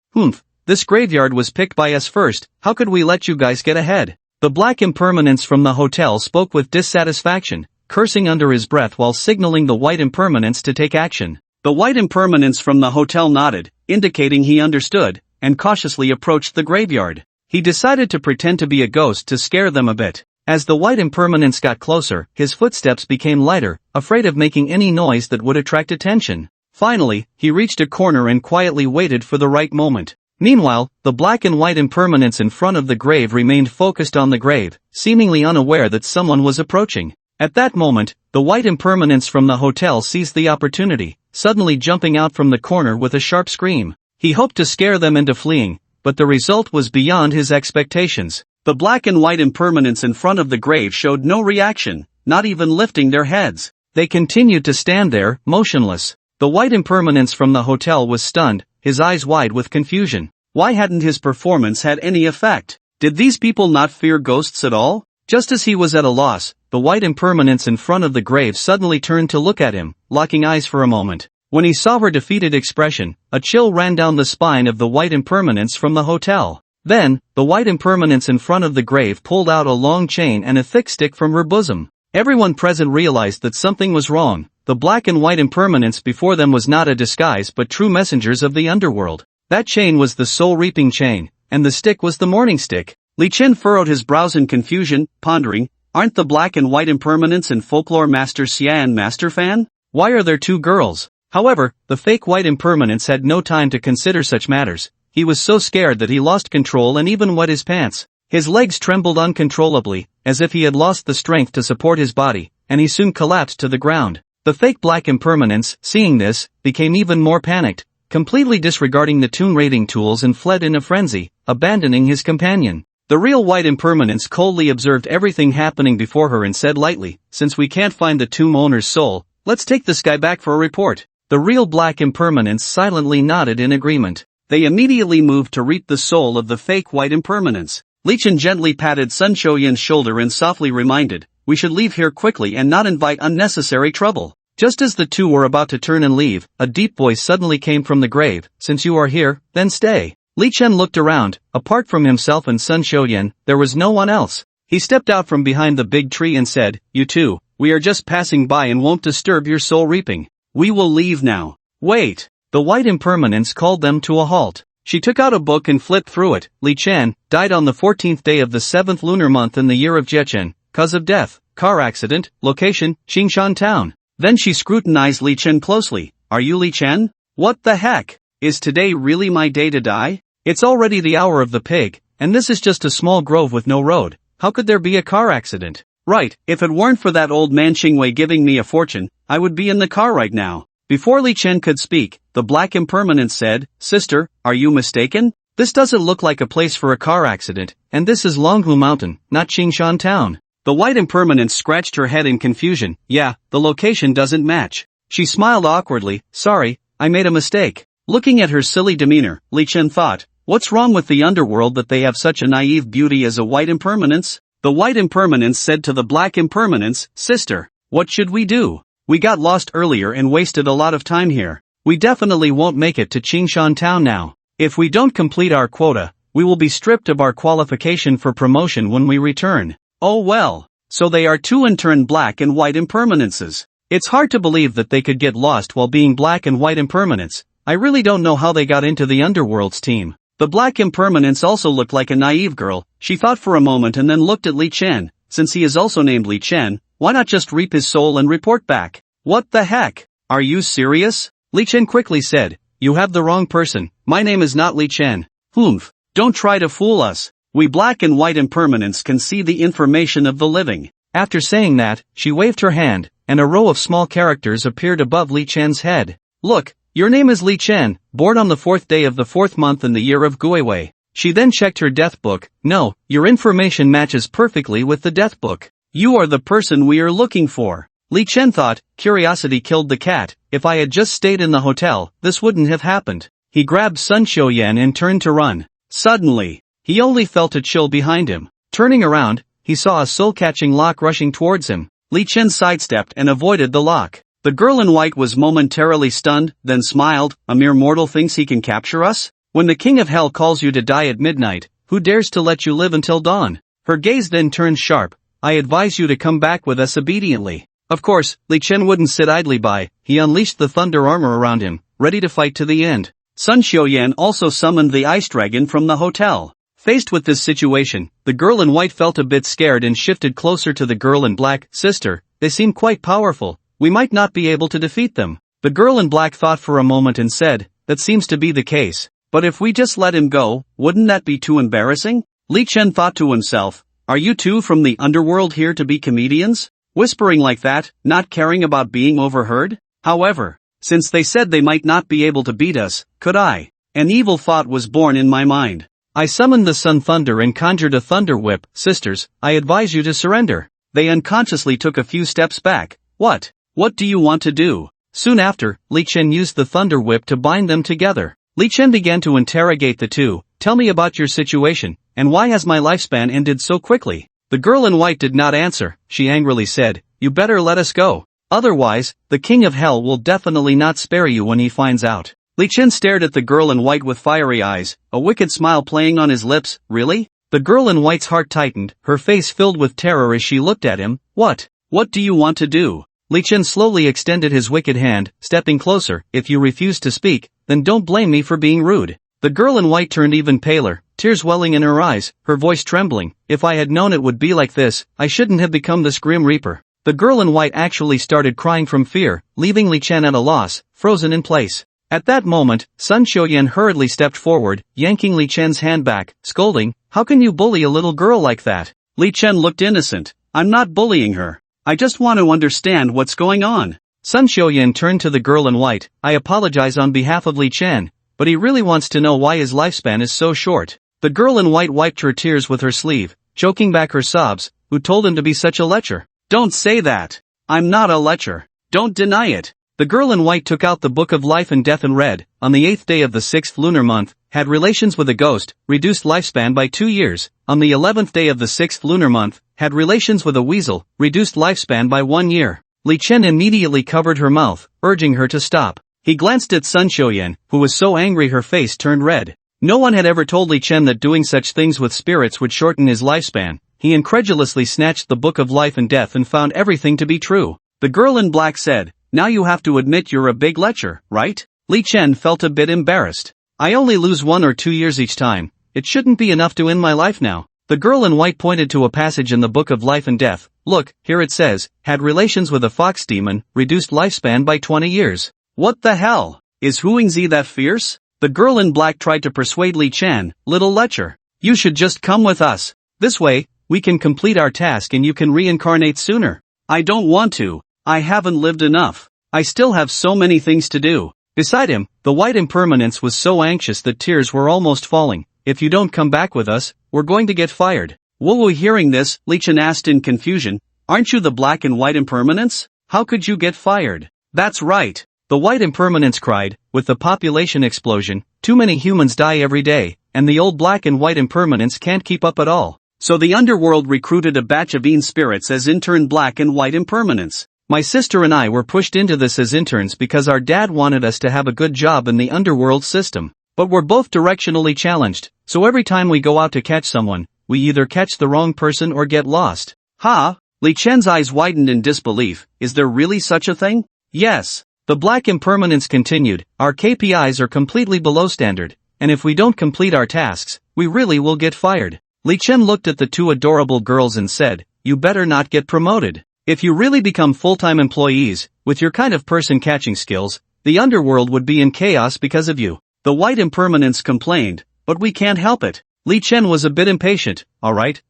This graveyard was picked by us first, how could we let you guys get ahead? The black impermanence from the hotel spoke with dissatisfaction, cursing under his breath while signaling the white impermanence to take action. The white impermanence from the hotel nodded, indicating he understood, and cautiously approached the graveyard. He decided to pretend to be a ghost to scare them a bit. As the white impermanence got closer, his footsteps became lighter, afraid of making any noise that would attract attention. Finally, he reached a corner and quietly waited for the right moment. Meanwhile, the black and white impermanence in front of the grave remained focused on the grave, seemingly unaware that someone was approaching. At that moment, the white impermanence from the hotel seized the opportunity, suddenly jumping out from the corner with a sharp scream. He hoped to scare them into fleeing, but the result was beyond his expectations. The black and white impermanence in front of the grave showed no reaction, not even lifting their heads. They continued to stand there, motionless. The white impermanence from the hotel was stunned, his eyes wide with confusion. Why hadn't his performance had any effect? Did these people not fear ghosts at all? Just as he was at a loss, the white impermanence in front of the grave suddenly turned to look at him, locking eyes for a moment. When he saw her defeated expression, a chill ran down the spine of the white impermanence from the hotel. Then, the white impermanence in front of the grave pulled out a long chain and a thick stick from her bosom. Everyone present realized that something was wrong. The black and white impermanence before them was not a disguise but true messengers of the underworld. That chain was the soul-reaping chain, and the stick was the mourning stick. Li Chen furrowed his brows in confusion, pondering, aren't the black and white impermanence and folklore master Xia and Master Fan? Why are there 2 girls? However, the fake white impermanence had no time to consider such matters. He was so scared that he lost control and even wet his pants. His legs trembled uncontrollably, as if he had lost the strength to support his body, and he soon collapsed to the ground. The fake black impermanence, seeing this, became even more panicked, completely disregarding the tomb raiding tools and fled in a frenzy, abandoning his companion. The real white impermanence coldly observed everything happening before her and said lightly, since we can't find the tomb owner's soul, let's take this guy back for a report. The real black impermanence silently nodded in agreement. They immediately moved to reap the soul of the fake white impermanence. Li Chen gently patted Sun Xiuyan's shoulder and softly reminded, we should leave here quickly and not invite unnecessary trouble. Just as the two were about to turn and leave, a deep voice suddenly came from the grave, since you are here, then stay. Li Chen looked around. Apart from himself and Sun Xiuyan, there was no one else. He stepped out from behind the big tree and said, you two, we are just passing by and won't disturb your soul reaping. We will leave now. Wait. The white impermanence called them to a halt. She took out a book and flipped through it. Li Chen died on the 14th day of the 7th lunar month in the year of Jiechen, cause of death, car accident, location, Qingshan town. Then she scrutinized Li Chen closely. Are you Li Chen? What the heck? Is today really my day to die? It's already the hour of the pig, and this is just a small grove with no road. How could there be a car accident? Right, if it weren't for that old man Qingwei giving me a fortune, I would be in the car right now. Before Li Chen could speak, the black impermanence said, Sister, are you mistaken? This doesn't look like a place for a car accident, and this is Longhu Mountain, not Qingshan town. The white impermanence scratched her head in confusion. Yeah, the location doesn't match. She smiled awkwardly. Sorry, I made a mistake. Looking at her silly demeanor, Li Chen thought, what's wrong with the underworld that they have such a naive beauty as a white impermanence? The white impermanence said to the black impermanence, Sister, what should we do? We got lost earlier and wasted a lot of time here. We definitely won't make it to Qingshan town now. If we don't complete our quota, we will be stripped of our qualification for promotion when we return. Oh well. So they are two in turn black and white impermanences. It's hard to believe that they could get lost while being black and white impermanents. I really don't know how they got into the underworld's team. The black impermanence also looked like a naive girl. She thought for a moment and then looked at Li Chen. Since he is also named Li Chen, why not just reap his soul and report back? What the heck? Are you serious? Li Chen quickly said, you have the wrong person. My name is not Li Chen. Humph. Don't try to fool us. We black and white impermanents can see the information of the living. After saying that, she waved her hand, and a row of small characters appeared above Li Chen's head. Look, your name is Li Chen, born on the 4th day of the 4th month in the year of Guiwei. She then checked her death book. No, your information matches perfectly with the death book. You are the person we are looking for. Li Chen thought, curiosity killed the cat. If I had just stayed in the hotel, this wouldn't have happened. He grabbed Sun Xiuyan and turned to run. Suddenly, he only felt a chill behind him. Turning around, he saw a soul-catching lock rushing towards him. Li Chen sidestepped and avoided the lock. The girl in white was momentarily stunned, then smiled. A mere mortal thinks he can capture us? When the king of hell calls you to die at midnight, who dares to let you live until dawn? Her gaze then turned sharp. I advise you to come back with us obediently. Of course, Li Chen wouldn't sit idly by. He unleashed the thunder armor around him, ready to fight to the end. Sun Xiuyan also summoned the ice dragon from the hotel. Faced with this situation, the girl in white felt a bit scared and shifted closer to the girl in black. Sister, they seem quite powerful. We might not be able to defeat them. The girl in black thought for a moment and said, that seems to be the case. But if we just let him go, wouldn't that be too embarrassing? Li Chen thought to himself, are you two from the underworld here to be comedians? Whispering like that, not caring about being overheard? However, since they said they might not be able to beat us, could I? An evil thought was born in my mind. I summoned the sun thunder and conjured a thunder whip. Sisters, I advise you to surrender. They unconsciously took a few steps back. What? What do you want to do? Soon after, Li Chen used the thunder whip to bind them together. Li Chen began to interrogate the two. Tell me about your situation, and why has my lifespan ended so quickly? The girl in white did not answer. She angrily said, you better let us go. Otherwise, the king of hell will definitely not spare you when he finds out. Li Chen stared at the girl in white with fiery eyes, a wicked smile playing on his lips. Really? The girl in white's heart tightened, her face filled with terror as she looked at him. What? What do you want to do? Li Chen slowly extended his wicked hand, stepping closer. If you refuse to speak, then don't blame me for being rude. The girl in white turned even paler, tears welling in her eyes, her voice trembling. If I had known it would be like this, I shouldn't have become this grim reaper. The girl in white actually started crying from fear, leaving Li Chen at a loss, frozen in place. At that moment, Sun Xiuyan hurriedly stepped forward, yanking Li Chen's hand back, scolding, how can you bully a little girl like that? Li Chen looked innocent. I'm not bullying her. I just want to understand what's going on. Sun Xiuyan turned to the girl in white. I apologize on behalf of Li Chen, but he really wants to know why his lifespan is so short. The girl in white wiped her tears with her sleeve, choking back her sobs. Who told him to be such a lecher? Don't say that. I'm not a lecher. Don't deny it. The girl in white took out the book of life and death and read, on the 8th day of the 6th lunar month, had relations with a ghost, reduced lifespan by 2 years. On the 11th day of the 6th lunar month, had relations with a weasel, reduced lifespan by 1 year. Li Chen immediately covered her mouth, urging her to stop. He glanced at Sun Xiuyan, who was so angry her face turned red. No one had ever told Li Chen that doing such things with spirits would shorten his lifespan. He incredulously snatched the book of life and death and found everything to be true. The girl in black said, "Now you have to admit you're a big lecher, right?" Li Chen felt a bit embarrassed. "I only lose 1 or 2 years each time. It shouldn't be enough to end my life now." The girl in white pointed to a passage in the book of life and death. "Look, here it says, had relations with a fox demon, reduced lifespan by 20 years. What the hell? Is Huangzi that fierce?" The girl in black tried to persuade Li Chen, "Little lecher. You should just come with us. This way, we can complete our task and you can reincarnate sooner." "I don't want to. I haven't lived enough. I still have so many things to do." Beside him, the white impermanence was so anxious that tears were almost falling. "If you don't come back with us, we're going to get fired." Wu hearing this, Li Chen asked in confusion, "Aren't you the black and white impermanence? How could you get fired?" "That's right," the white impermanence cried. "With the population explosion, too many humans die every day, and the old black and white impermanence can't keep up at all. So the underworld recruited a batch of spirits as intern black and white impermanence. My sister and I were pushed into this as interns because our dad wanted us to have a good job in the underworld system. But we're both directionally challenged, so every time we go out to catch someone, we either catch the wrong person or get lost." "Ha?" Li Chen's eyes widened in disbelief. "Is there really such a thing?" "Yes." The black impermanence continued, "Our KPIs are completely below standard, and if we don't complete our tasks, we really will get fired." Li Chen looked at the 2 adorable girls and said, "You better not get promoted. If you really become full-time employees, with your kind of person catching skills, the underworld would be in chaos because of you." The white impermanence complained, "But we can't help it." Li Chen was a bit impatient. Alright,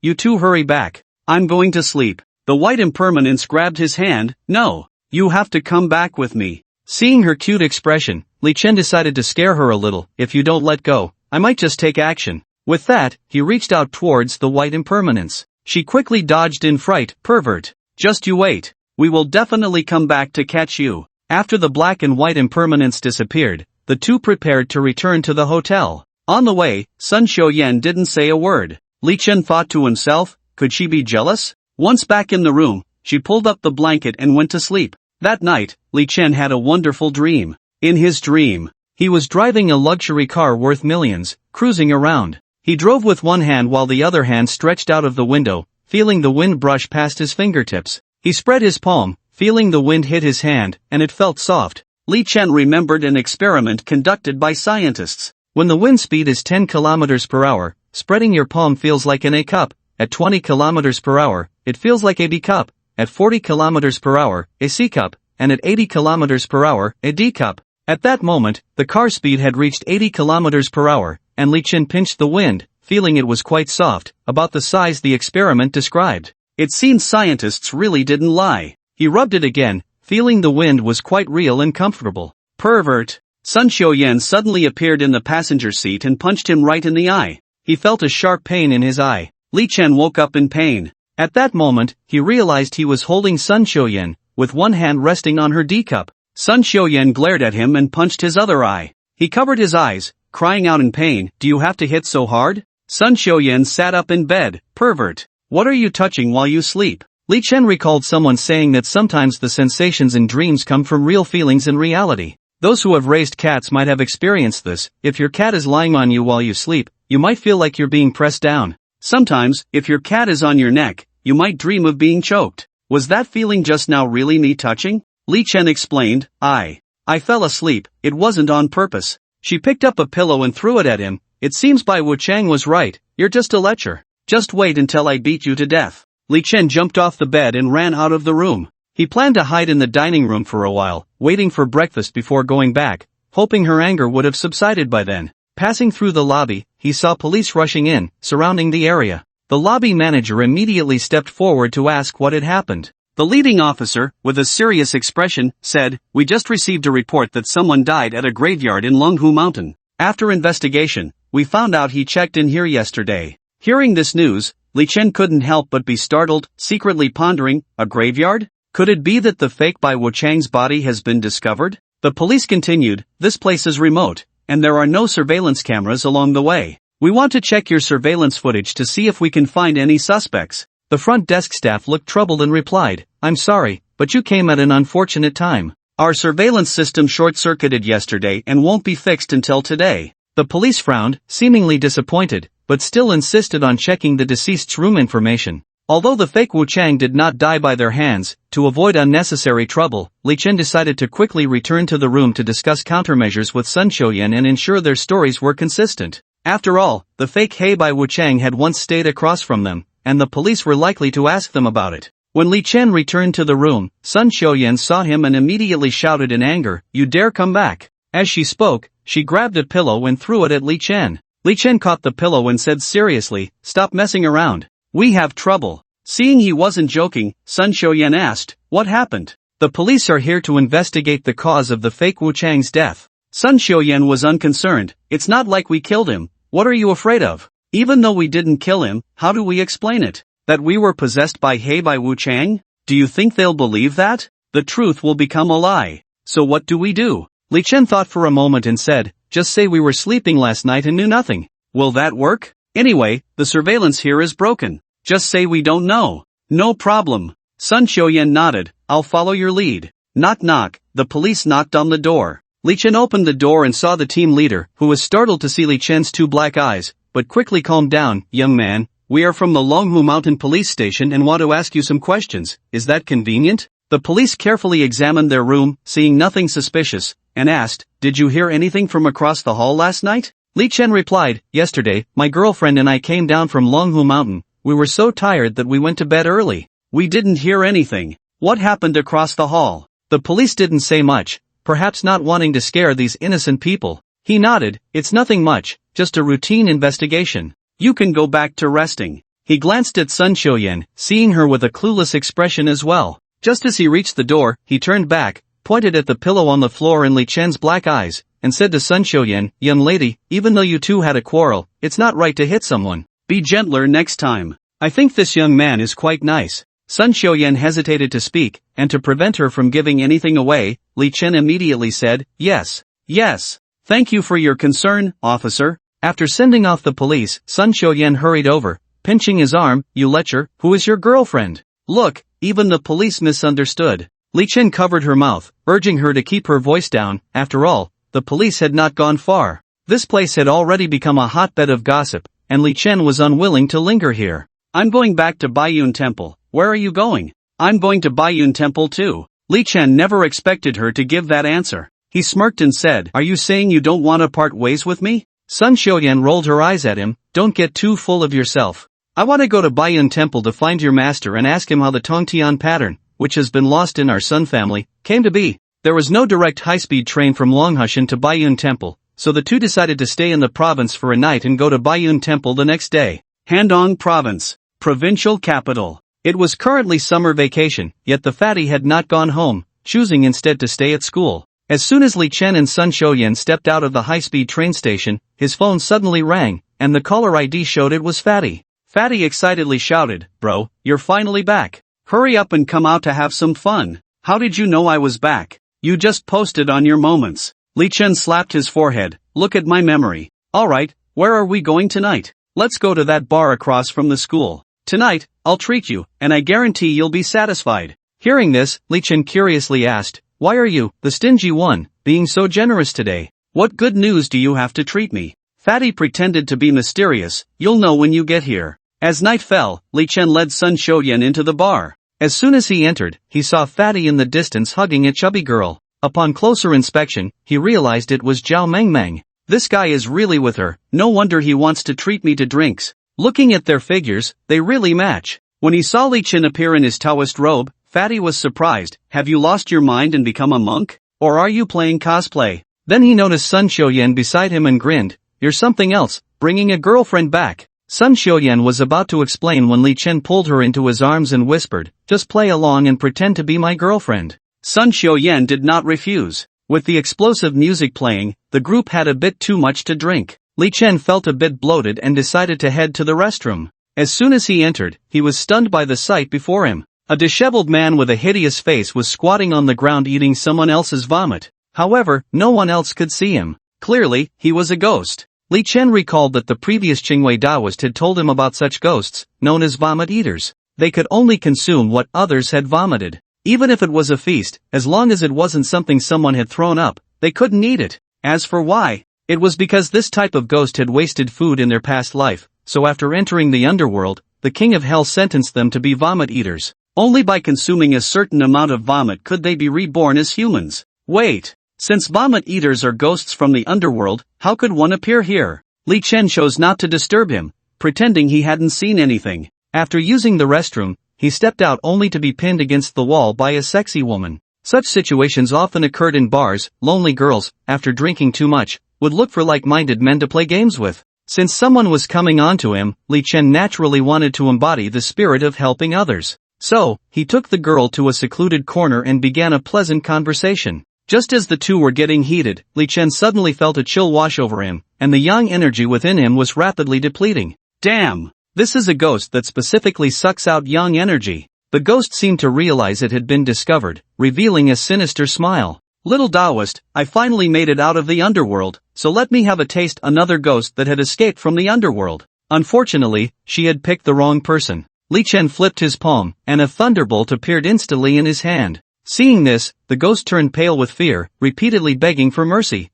you 2 hurry back. I'm going to sleep." The white impermanence grabbed his hand. "No, you have to come back with me." Seeing her cute expression, Li Chen decided to scare her a little. "If you don't let go, I might just take action." With that, he reached out towards the white impermanence. She quickly dodged in fright. "Pervert. Just you wait. We will definitely come back to catch you." After the black and white impermanence disappeared, the 2 prepared to return to the hotel. On the way, Sun Xiuyan didn't say a word. Li Chen thought to himself, could she be jealous? Once back in the room, she pulled up the blanket and went to sleep. That night, Li Chen had a wonderful dream. In his dream, he was driving a luxury car worth millions, cruising around. He drove with one hand while the other hand stretched out of the window, feeling the wind brush past his fingertips. He spread his palm, feeling the wind hit his hand, and it felt soft. Li Chen remembered an experiment conducted by scientists. When the wind speed is 10 kilometers per hour, spreading your palm feels like an A cup. At 20 kilometers per hour, it feels like a B cup. At 40 kilometers per hour, a C cup. And at 80 kilometers per hour, a D cup. At that moment, the car speed had reached 80 kilometers per hour, and Li Chen pinched the wind, feeling it was quite soft, about the size the experiment described. It seemed scientists really didn't lie. He rubbed it again, feeling the wind was quite real and comfortable. Pervert. Sun Xiuyan suddenly appeared in the passenger seat and punched him right in the eye. He felt a sharp pain in his eye. Li Chen woke up in pain. At that moment, he realized he was holding Sun Xiuyan, with one hand resting on her D cup. Sun Xiuyan glared at him and punched his other eye. He covered his eyes, crying out in pain, "Do you have to hit so hard?" Sun Xiuyan sat up in bed. Pervert. What are you touching while you sleep? Li Chen recalled someone saying that sometimes the sensations in dreams come from real feelings in reality. Those who have raised cats might have experienced this. If your cat is lying on you while you sleep, you might feel like you're being pressed down. Sometimes, if your cat is on your neck, you might dream of being choked. Was that feeling just now really me touching? Li Chen explained, I fell asleep, it wasn't on purpose. She picked up a pillow and threw it at him. It seems Bai Wuchang was right, you're just a lecher. Just wait until I beat you to death. Li Chen jumped off the bed and ran out of the room. He planned to hide in the dining room for a while, waiting for breakfast before going back, hoping her anger would have subsided by then. Passing through the lobby, he saw police rushing in, surrounding the area. The lobby manager immediately stepped forward to ask what had happened. The leading officer, with a serious expression, said, "We just received a report that someone died at a graveyard in Longhu Mountain. After investigation, we found out he checked in here yesterday. Hearing this news, Li Chen couldn't help but be startled, secretly pondering, a graveyard? Could it be that the fake Bai Wuchang's body has been discovered? The police continued, this place is remote, and there are no surveillance cameras along the way. We want to check your surveillance footage to see if we can find any suspects. The front desk staff looked troubled and replied, I'm sorry, but you came at an unfortunate time. Our surveillance system short-circuited yesterday and won't be fixed until today. The police frowned, seemingly disappointed, but still insisted on checking the deceased's room information. Although the fake Wu Chang did not die by their hands, to avoid unnecessary trouble, Li Chen decided to quickly return to the room to discuss countermeasures with Sun Xiuyan and ensure their stories were consistent. After all, the fake He Bai Wu Chang had once stayed across from them, and the police were likely to ask them about it. When Li Chen returned to the room, Sun Xiuyan saw him and immediately shouted in anger, you dare come back. As she spoke, she grabbed a pillow and threw it at Li Chen. Li Chen caught the pillow and said seriously, stop messing around. We have trouble. Seeing he wasn't joking, Sun Xiuyan asked, what happened? The police are here to investigate the cause of the fake Wu Chang's death. Sun Xiuyan was unconcerned, it's not like we killed him, what are you afraid of? Even though we didn't kill him, how do we explain it? That we were possessed by He Bai Wu Chang? Do you think they'll believe that? The truth will become a lie. So what do we do? Li Chen thought for a moment and said, just say we were sleeping last night and knew nothing. Will that work? Anyway, the surveillance here is broken. Just say we don't know. No problem. Sun Xiuyan nodded, I'll follow your lead. Knock knock, the police knocked on the door. Li Chen opened the door and saw the team leader, who was startled to see Li Chen's two black eyes, but quickly calmed down. Young man, we are from the Longhu Mountain Police Station and want to ask you some questions, is that convenient? The police carefully examined their room, seeing nothing suspicious, and asked, did you hear anything from across the hall last night? Li Chen replied, yesterday, my girlfriend and I came down from Longhu Mountain. We were so tired that we went to bed early. We didn't hear anything. What happened across the hall? The police didn't say much, perhaps not wanting to scare these innocent people. He nodded, it's nothing much, just a routine investigation. You can go back to resting. He glanced at Sun Xiuyan, seeing her with a clueless expression as well. Just as he reached the door, he turned back, pointed at the pillow on the floor in Li Chen's black eyes, and said to Sun Xiuyan, young lady, even though you two had a quarrel, it's not right to hit someone. Be gentler next time. I think this young man is quite nice. Sun Xiuyan hesitated to speak, and to prevent her from giving anything away, Li Chen immediately said, yes. Yes. Thank you for your concern, officer. After sending off the police, Sun Xiuyan hurried over, pinching his arm, you lecher, who is your girlfriend? Look, even the police misunderstood. Li Chen covered her mouth, urging her to keep her voice down. After all, the police had not gone far. This place had already become a hotbed of gossip, and Li Chen was unwilling to linger here. I'm going back to Bayun Temple. Where are you going? I'm going to Bayun Temple too. Li Chen never expected her to give that answer. He smirked and said, are you saying you don't want to part ways with me? Sun Xiuyan rolled her eyes at him, don't get too full of yourself. I want to go to Bayun Temple to find your master and ask him how the Tongtian pattern, which has been lost in our Sun family, came to be. There was no direct high-speed train from Longhushan to Bayun Temple, so the two decided to stay in the province for a night and go to Bayun Temple the next day. Handong Province, provincial capital. It was currently summer vacation, yet the fatty had not gone home, choosing instead to stay at school. As soon as Li Chen and Sun Xiuyan stepped out of the high-speed train station, his phone suddenly rang, and the caller ID showed it was Fatty. Fatty excitedly shouted, bro, you're finally back. Hurry up and come out to have some fun. How did you know I was back? You just posted on your moments. Li Chen slapped his forehead, look at my memory. Alright, where are we going tonight? Let's go to that bar across from the school. Tonight, I'll treat you, and I guarantee you'll be satisfied. Hearing this, Li Chen curiously asked, why are you, the stingy one, being so generous today? What good news do you have to treat me? Fatty pretended to be mysterious, you'll know when you get here. As night fell, Li Chen led Sun Xiuyan into the bar. As soon as he entered, he saw Fatty in the distance hugging a chubby girl. Upon closer inspection, he realized it was Zhao Mengmeng. This guy is really with her, no wonder he wants to treat me to drinks. Looking at their figures, they really match. When he saw Li Chen appear in his Taoist robe, Fatty was surprised. Have you lost your mind and become a monk? Or are you playing cosplay? Then he noticed Sun Xiuyan beside him and grinned. You're something else, bringing a girlfriend back. Sun Xiuyan was about to explain when Li Chen pulled her into his arms and whispered, just play along and pretend to be my girlfriend. Sun Xiuyan did not refuse. With the explosive music playing, the group had a bit too much to drink. Li Chen felt a bit bloated and decided to head to the restroom. As soon as he entered, he was stunned by the sight before him. A disheveled man with a hideous face was squatting on the ground eating someone else's vomit. However, no one else could see him. Clearly, he was a ghost. Li Chen recalled that the previous Qingwei Taoist had told him about such ghosts, known as vomit eaters. They could only consume what others had vomited. Even if it was a feast, as long as it wasn't something someone had thrown up, they couldn't eat it. As for why, it was because this type of ghost had wasted food in their past life, so after entering the underworld, the king of hell sentenced them to be vomit eaters. Only by consuming a certain amount of vomit could they be reborn as humans. Wait. Since vomit eaters are ghosts from the underworld, how could one appear here? Li Chen chose not to disturb him, pretending he hadn't seen anything. After using the restroom, he stepped out only to be pinned against the wall by a sexy woman. Such situations often occurred in bars. Lonely girls, after drinking too much, would look for like-minded men to play games with. Since someone was coming on to him, Li Chen naturally wanted to embody the spirit of helping others. So, he took the girl to a secluded corner and began a pleasant conversation. Just as the two were getting heated, Li Chen suddenly felt a chill wash over him, and the yang energy within him was rapidly depleting. Damn! This is a ghost that specifically sucks out yang energy. The ghost seemed to realize it had been discovered, revealing a sinister smile. Little Taoist, I finally made it out of the underworld, so let me have a taste. Another ghost that had escaped from the underworld. Unfortunately, she had picked the wrong person. Li Chen flipped his palm, and a thunderbolt appeared instantly in his hand. Seeing this, the ghost turned pale with fear, repeatedly begging for mercy.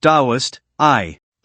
Taoist,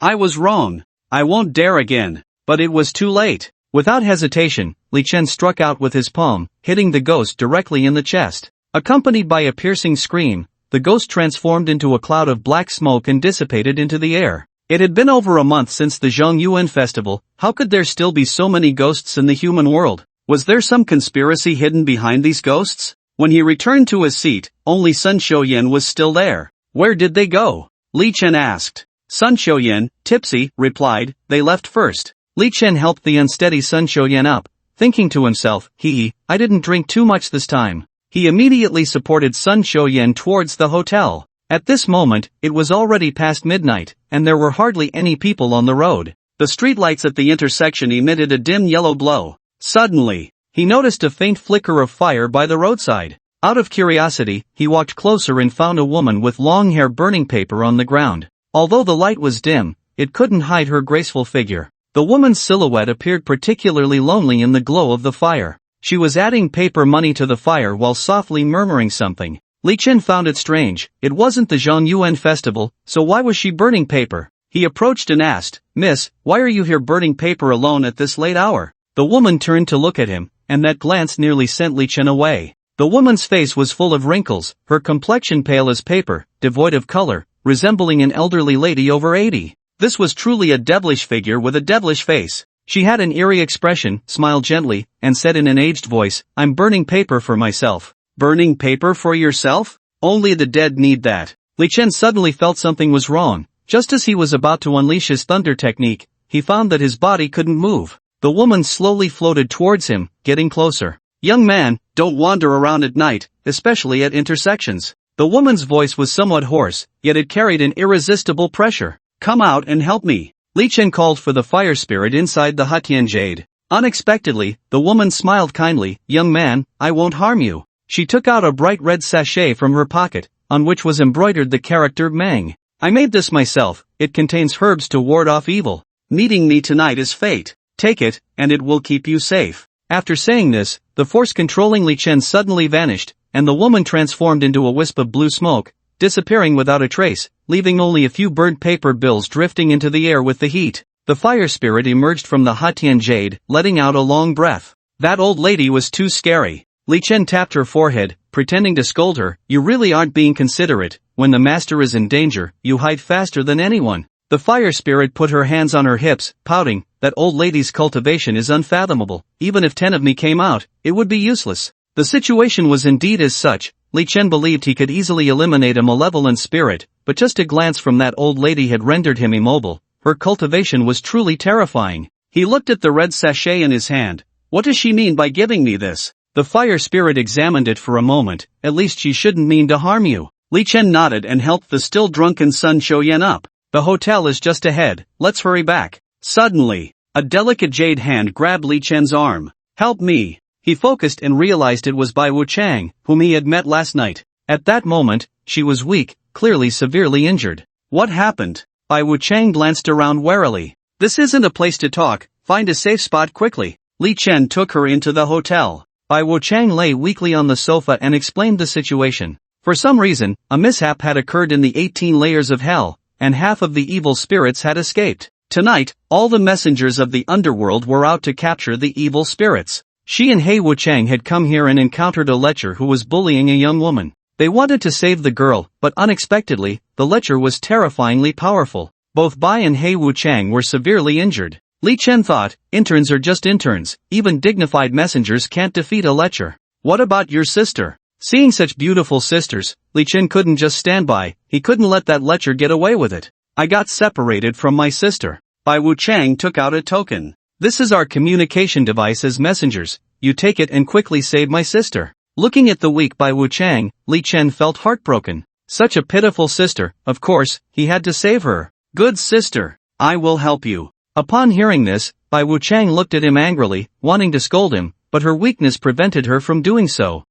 I was wrong. I won't dare again. But it was too late. Without hesitation, Li Chen struck out with his palm, hitting the ghost directly in the chest. Accompanied by a piercing scream, the ghost transformed into a cloud of black smoke and dissipated into the air. It had been over a month since the Dingyuan festival. How could there still be so many ghosts in the human world? Was there some conspiracy hidden behind these ghosts? When he returned to his seat, only Sun Xiuyan was still there. Where did they go? Li Chen asked. Sun Xiuyan, tipsy, replied, they left first. Li Chen helped the unsteady Sun Xiuyan up, thinking to himself, I didn't drink too much this time. He immediately supported Sun Xiuyan towards the hotel. At this moment, it was already past midnight, and there were hardly any people on the road. The streetlights at the intersection emitted a dim yellow glow. Suddenly, he noticed a faint flicker of fire by the roadside. Out of curiosity, he walked closer and found a woman with long hair burning paper on the ground. Although the light was dim, it couldn't hide her graceful figure. The woman's silhouette appeared particularly lonely in the glow of the fire. She was adding paper money to the fire while softly murmuring something. Li Chen found it strange. It wasn't the Dingyuan festival, so why was she burning paper? He approached and asked, Miss, why are you here burning paper alone at this late hour? The woman turned to look at him, and that glance nearly sent Li Chen away. The woman's face was full of wrinkles, her complexion pale as paper, devoid of color, resembling an elderly lady over 80. This was truly a devilish figure with a devilish face. She had an eerie expression, smiled gently, and said in an aged voice, I'm burning paper for myself. Burning paper for yourself? Only the dead need that. Li Chen suddenly felt something was wrong. Just as he was about to unleash his thunder technique, he found that his body couldn't move. The woman slowly floated towards him, getting closer. Young man, don't wander around at night, especially at intersections. The woman's voice was somewhat hoarse, yet it carried an irresistible pressure. Come out and help me. Li Chen called for the fire spirit inside the Hatian Jade. Unexpectedly, the woman smiled kindly, Young man, I won't harm you. She took out a bright red sachet from her pocket, on which was embroidered the character Mang. I made this myself. It contains herbs to ward off evil. Meeting me tonight is fate. Take it, and it will keep you safe. After saying this, the force controlling Li Chen suddenly vanished, and the woman transformed into a wisp of blue smoke, disappearing without a trace, leaving only a few burnt paper bills drifting into the air with the heat. The fire spirit emerged from the Hatian Jade, letting out a long breath. That old lady was too scary. Li Chen tapped her forehead, pretending to scold her, You really aren't being considerate. When the master is in danger, you hide faster than anyone. The fire spirit put her hands on her hips, pouting, That old lady's cultivation is unfathomable. Even if 10 of me came out, it would be useless. The situation was indeed as such. Li Chen believed he could easily eliminate a malevolent spirit, but just a glance from that old lady had rendered him immobile. Her cultivation was truly terrifying. He looked at the red sachet in his hand. What does she mean by giving me this? The fire spirit examined it for a moment. At least she shouldn't mean to harm you. Li Chen nodded and helped the still drunken Sun Xiuyan up. The hotel is just ahead, let's hurry back. Suddenly, a delicate jade hand grabbed Li Chen's arm. Help me. He focused and realized it was Bai Wuchang, whom he had met last night. At that moment, she was weak, clearly severely injured. What happened? Bai Wuchang glanced around warily. This isn't a place to talk, find a safe spot quickly. Li Chen took her into the hotel. Bai Wuchang lay weakly on the sofa and explained the situation. For some reason, a mishap had occurred in the 18 layers of hell, and half of the evil spirits had escaped. Tonight, all the messengers of the underworld were out to capture the evil spirits. She and Hei Wuchang had come here and encountered a lecher who was bullying a young woman. They wanted to save the girl, but unexpectedly, the lecher was terrifyingly powerful. Both Bai and Hei Wuchang were severely injured. Li Chen thought, interns are just interns, even dignified messengers can't defeat a lecher. What about your sister? Seeing such beautiful sisters, Li Chen couldn't just stand by, he couldn't let that lecher get away with it. I got separated from my sister. Bai Wuchang took out a token. This is our communication device as messengers, you take it and quickly save my sister. Looking at the weak Bai Wuchang, Li Chen felt heartbroken. Such a pitiful sister, of course, he had to save her. Good sister, I will help you. Upon hearing this, Bai Wuchang looked at him angrily, wanting to scold him, but her weakness prevented her from doing so.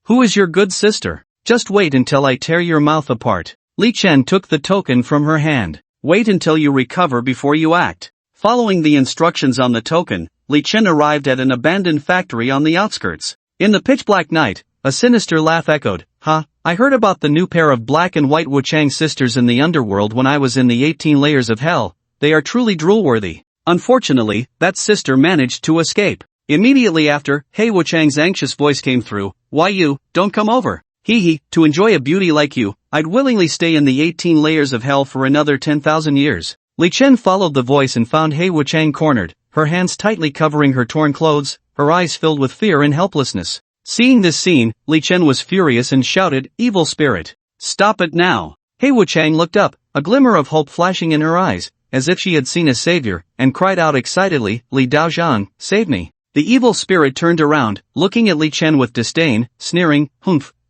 Who is your good sister? Just wait until I tear your mouth apart. Li Chen took the token from her hand. Wait until you recover before you act. Following the instructions on the token, Li Chen arrived at an abandoned factory on the outskirts. In the pitch-black night, a sinister laugh echoed. I heard about the new pair of black and white Wuchang sisters in the underworld when I was in the 18 layers of hell. They are truly drool-worthy. Unfortunately, that sister managed to escape. Immediately after, Hei Wuchang's anxious voice came through. Why you, don't come over. To enjoy a beauty like you, I'd willingly stay in the 18 layers of hell for another 10,000 years. Li Chen followed the voice and found Hei Wuchang cornered, her hands tightly covering her torn clothes, her eyes filled with fear and helplessness. Seeing this scene, Li Chen was furious and shouted, Evil spirit! Stop it now! Hei Wuchang looked up, a glimmer of hope flashing in her eyes, as if she had seen a savior, and cried out excitedly, Li Daozhang, save me! The evil spirit turned around, looking at Li Chen with disdain, sneering,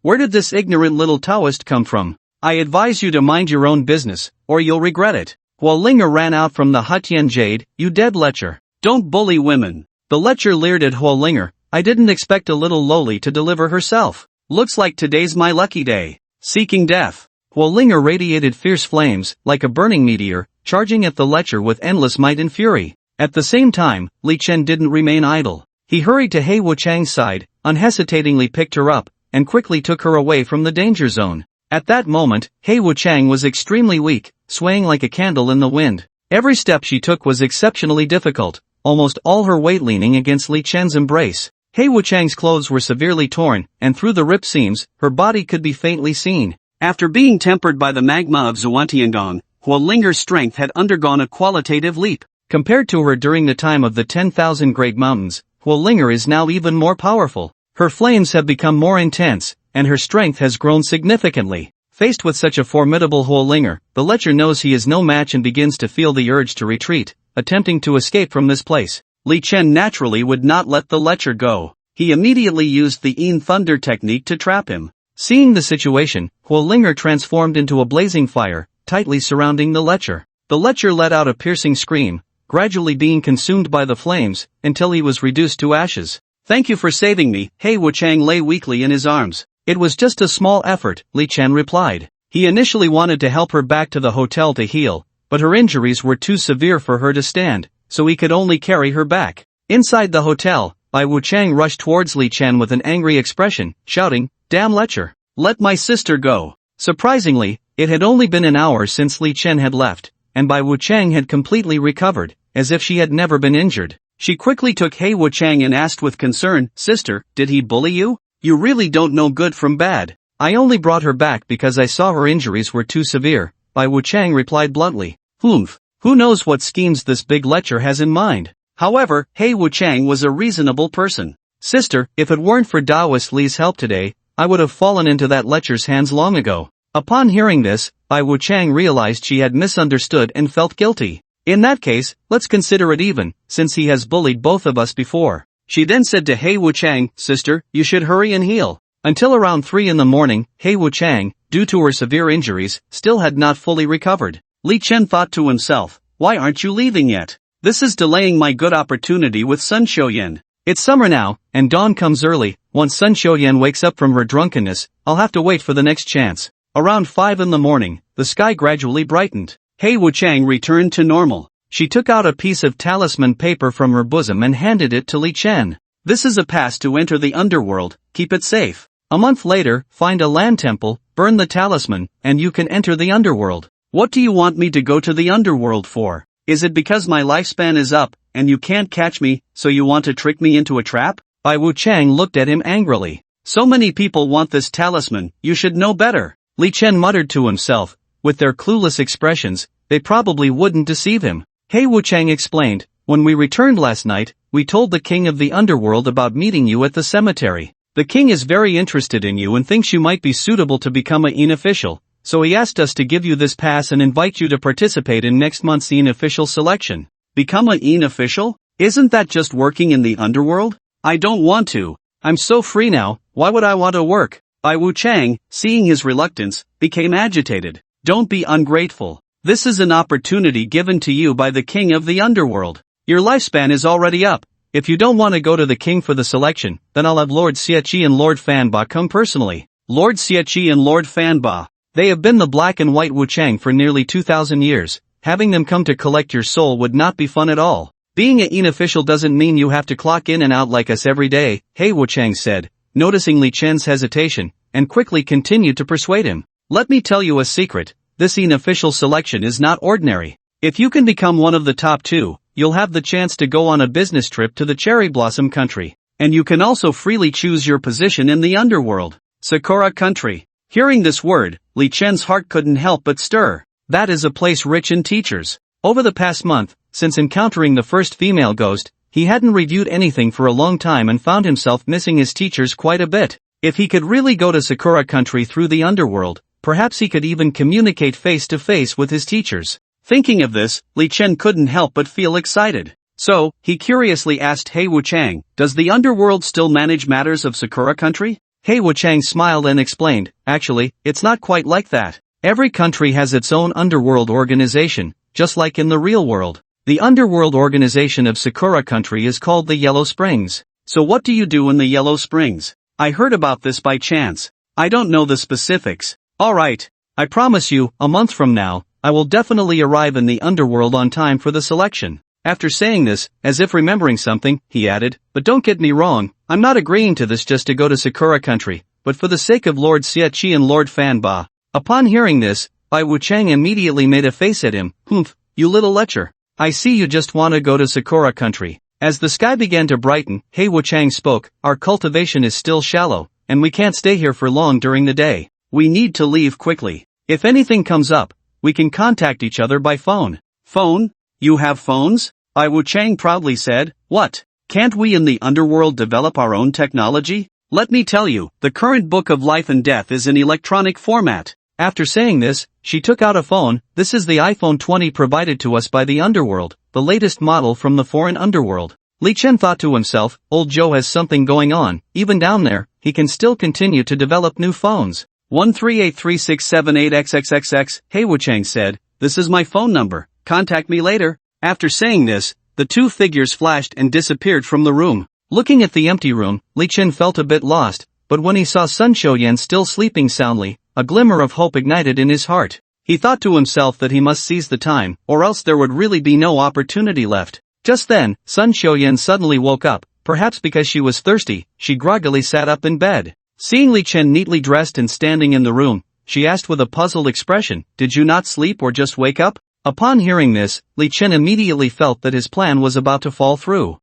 where did this ignorant little Taoist come from? I advise you to mind your own business, or you'll regret it. While Linger ran out from the Hutian Jade, you dead lecher. Don't bully women. The lecher leered at Huolinger. I didn't expect a little lowly to deliver herself. Looks like today's my lucky day. Seeking death. Huolinger radiated fierce flames, like a burning meteor, charging at the lecher with endless might and fury. At the same time, Li Chen didn't remain idle. He hurried to Hei Wuchang's side, unhesitatingly picked her up, and quickly took her away from the danger zone. At that moment, Hei Wuchang was extremely weak, swaying like a candle in the wind. Every step she took was exceptionally difficult, almost all her weight leaning against Li Chen's embrace. Hei Wuchang's clothes were severely torn, and through the ripped seams, her body could be faintly seen. After being tempered by the magma of Zhuantiangong, Huolinger's strength had undergone a qualitative leap. Compared to her during the time of the 10,000 Great Mountains, Huolinger is now even more powerful. Her flames have become more intense, and her strength has grown significantly. Faced with such a formidable Huolinger, the lecher knows he is no match and begins to feel the urge to retreat, attempting to escape from this place. Li Chen naturally would not let the lecher go. He immediately used the Yin Thunder technique to trap him. Seeing the situation, Huolinger transformed into a blazing fire, tightly surrounding the lecher. The lecher let out a piercing scream, gradually being consumed by the flames, until he was reduced to ashes. Thank you for saving me. Hei Wuchang lay weakly in his arms. It was just a small effort, Li Chen replied. He initially wanted to help her back to the hotel to heal, but her injuries were too severe for her to stand, so he could only carry her back. Inside the hotel, Bai Wuchang rushed towards Li Chen with an angry expression, shouting, Damn lecher! Let my sister go! Surprisingly, it had only been an hour since Li Chen had left, and Bai Wuchang had completely recovered, as if she had never been injured. She quickly took Hei Wuchang and asked with concern, Sister, did he bully you? You really don't know good from bad. I only brought her back because I saw her injuries were too severe, Bai Wuchang replied bluntly. Who knows what schemes this big lecher has in mind? However, Hei Wuchang was a reasonable person. Sister, if it weren't for Taoist Li's help today, I would have fallen into that lecher's hands long ago. Upon hearing this, Bai Wuchang realized she had misunderstood and felt guilty. In that case, let's consider it even, since he has bullied both of us before. She then said to Hei Wuchang, Sister, you should hurry and heal. Until around 3 in the morning, Hei Wuchang, due to her severe injuries, still had not fully recovered. Li Chen thought to himself, why aren't you leaving yet? This is delaying my good opportunity with Sun Xiuyan. It's summer now, and dawn comes early. Once Sun Xiuyan wakes up from her drunkenness, I'll have to wait for the next chance. Around 5 in the morning, the sky gradually brightened. He Wuchang returned to normal. She took out a piece of talisman paper from her bosom and handed it to Li Chen. This is a pass to enter the underworld, keep it safe. A month later, find a land temple, burn the talisman, and you can enter the underworld. What do you want me to go to the underworld for? Is it because my lifespan is up, and you can't catch me, so you want to trick me into a trap? Bai Wuchang looked at him angrily. So many people want this talisman, you should know better. Li Chen muttered to himself, with their clueless expressions, they probably wouldn't deceive him. He Wuchang explained, when we returned last night, we told the king of the underworld about meeting you at the cemetery. The king is very interested in you and thinks you might be suitable to become an official, so he asked us to give you this pass and invite you to participate in next month's official selection. Become an official? Isn't that just working in the underworld? I don't want to. I'm so free now, why would I want to work? Bai Wuchang, seeing his reluctance, became agitated. Don't be ungrateful. This is an opportunity given to you by the king of the underworld. Your lifespan is already up. If you don't want to go to the king for the selection, then I'll have Lord Xiachi and Lord Fanba come personally. Lord Xiachi and Lord Fanba. They have been the black and white Wuchang for nearly 2,000 years. Having them come to collect your soul would not be fun at all. Being an official doesn't mean you have to clock in and out like us every day, He Wuchang said, noticing Li Chen's hesitation, and quickly continued to persuade him. Let me tell you a secret, this official selection is not ordinary. If you can become one of the top 2, you'll have the chance to go on a business trip to the cherry blossom country. And you can also freely choose your position in the underworld. Sakura country. Hearing this word, Li Chen's heart couldn't help but stir. That is a place rich in teachers. Over the past month, since encountering the first female ghost, he hadn't reviewed anything for a long time and found himself missing his teachers quite a bit. If he could really go to Sakura country through the underworld, perhaps he could even communicate face to face with his teachers. Thinking of this, Li Chen couldn't help but feel excited. So, he curiously asked He Wuchang, does the underworld still manage matters of Sakura country? He Wuchang smiled and explained, actually, it's not quite like that. Every country has its own underworld organization, just like in the real world. The underworld organization of Sakura country is called the Yellow Springs. So what do you do in the Yellow Springs? I heard about this by chance. I don't know the specifics. Alright. I promise you, a month from now, I will definitely arrive in the underworld on time for the selection. After saying this, as if remembering something, he added, but don't get me wrong, I'm not agreeing to this just to go to Sakura country, but for the sake of Lord Xiachi and Lord Fanba. Upon hearing this, Bai Wuchang immediately made a face at him, humph, you little lecher. I see you just want to go to Sakura country. As the sky began to brighten, He Wuchang spoke, our cultivation is still shallow, and we can't stay here for long during the day. We need to leave quickly. If anything comes up, we can contact each other by phone. Phone? You have phones? Bai Wuchang proudly said, what? Can't we in the underworld develop our own technology? Let me tell you, the current book of life and death is in electronic format. After saying this, she took out a phone. This is the iPhone 20 provided to us by the underworld, the latest model from the foreign underworld. Li Chen thought to himself, old Joe has something going on, even down there, he can still continue to develop new phones. 1383678XXXX, He Wuchang said, this is my phone number, contact me later. After saying this, the two figures flashed and disappeared from the room. Looking at the empty room, Li Chen felt a bit lost, but when he saw Sun Xiuyan still sleeping soundly, a glimmer of hope ignited in his heart. He thought to himself that he must seize the time, or else there would really be no opportunity left. Just then, Sun Xiuyan suddenly woke up, perhaps because she was thirsty, she groggily sat up in bed. Seeing Li Chen neatly dressed and standing in the room, she asked with a puzzled expression, did you not sleep or just wake up? Upon hearing this, Li Chen immediately felt that his plan was about to fall through.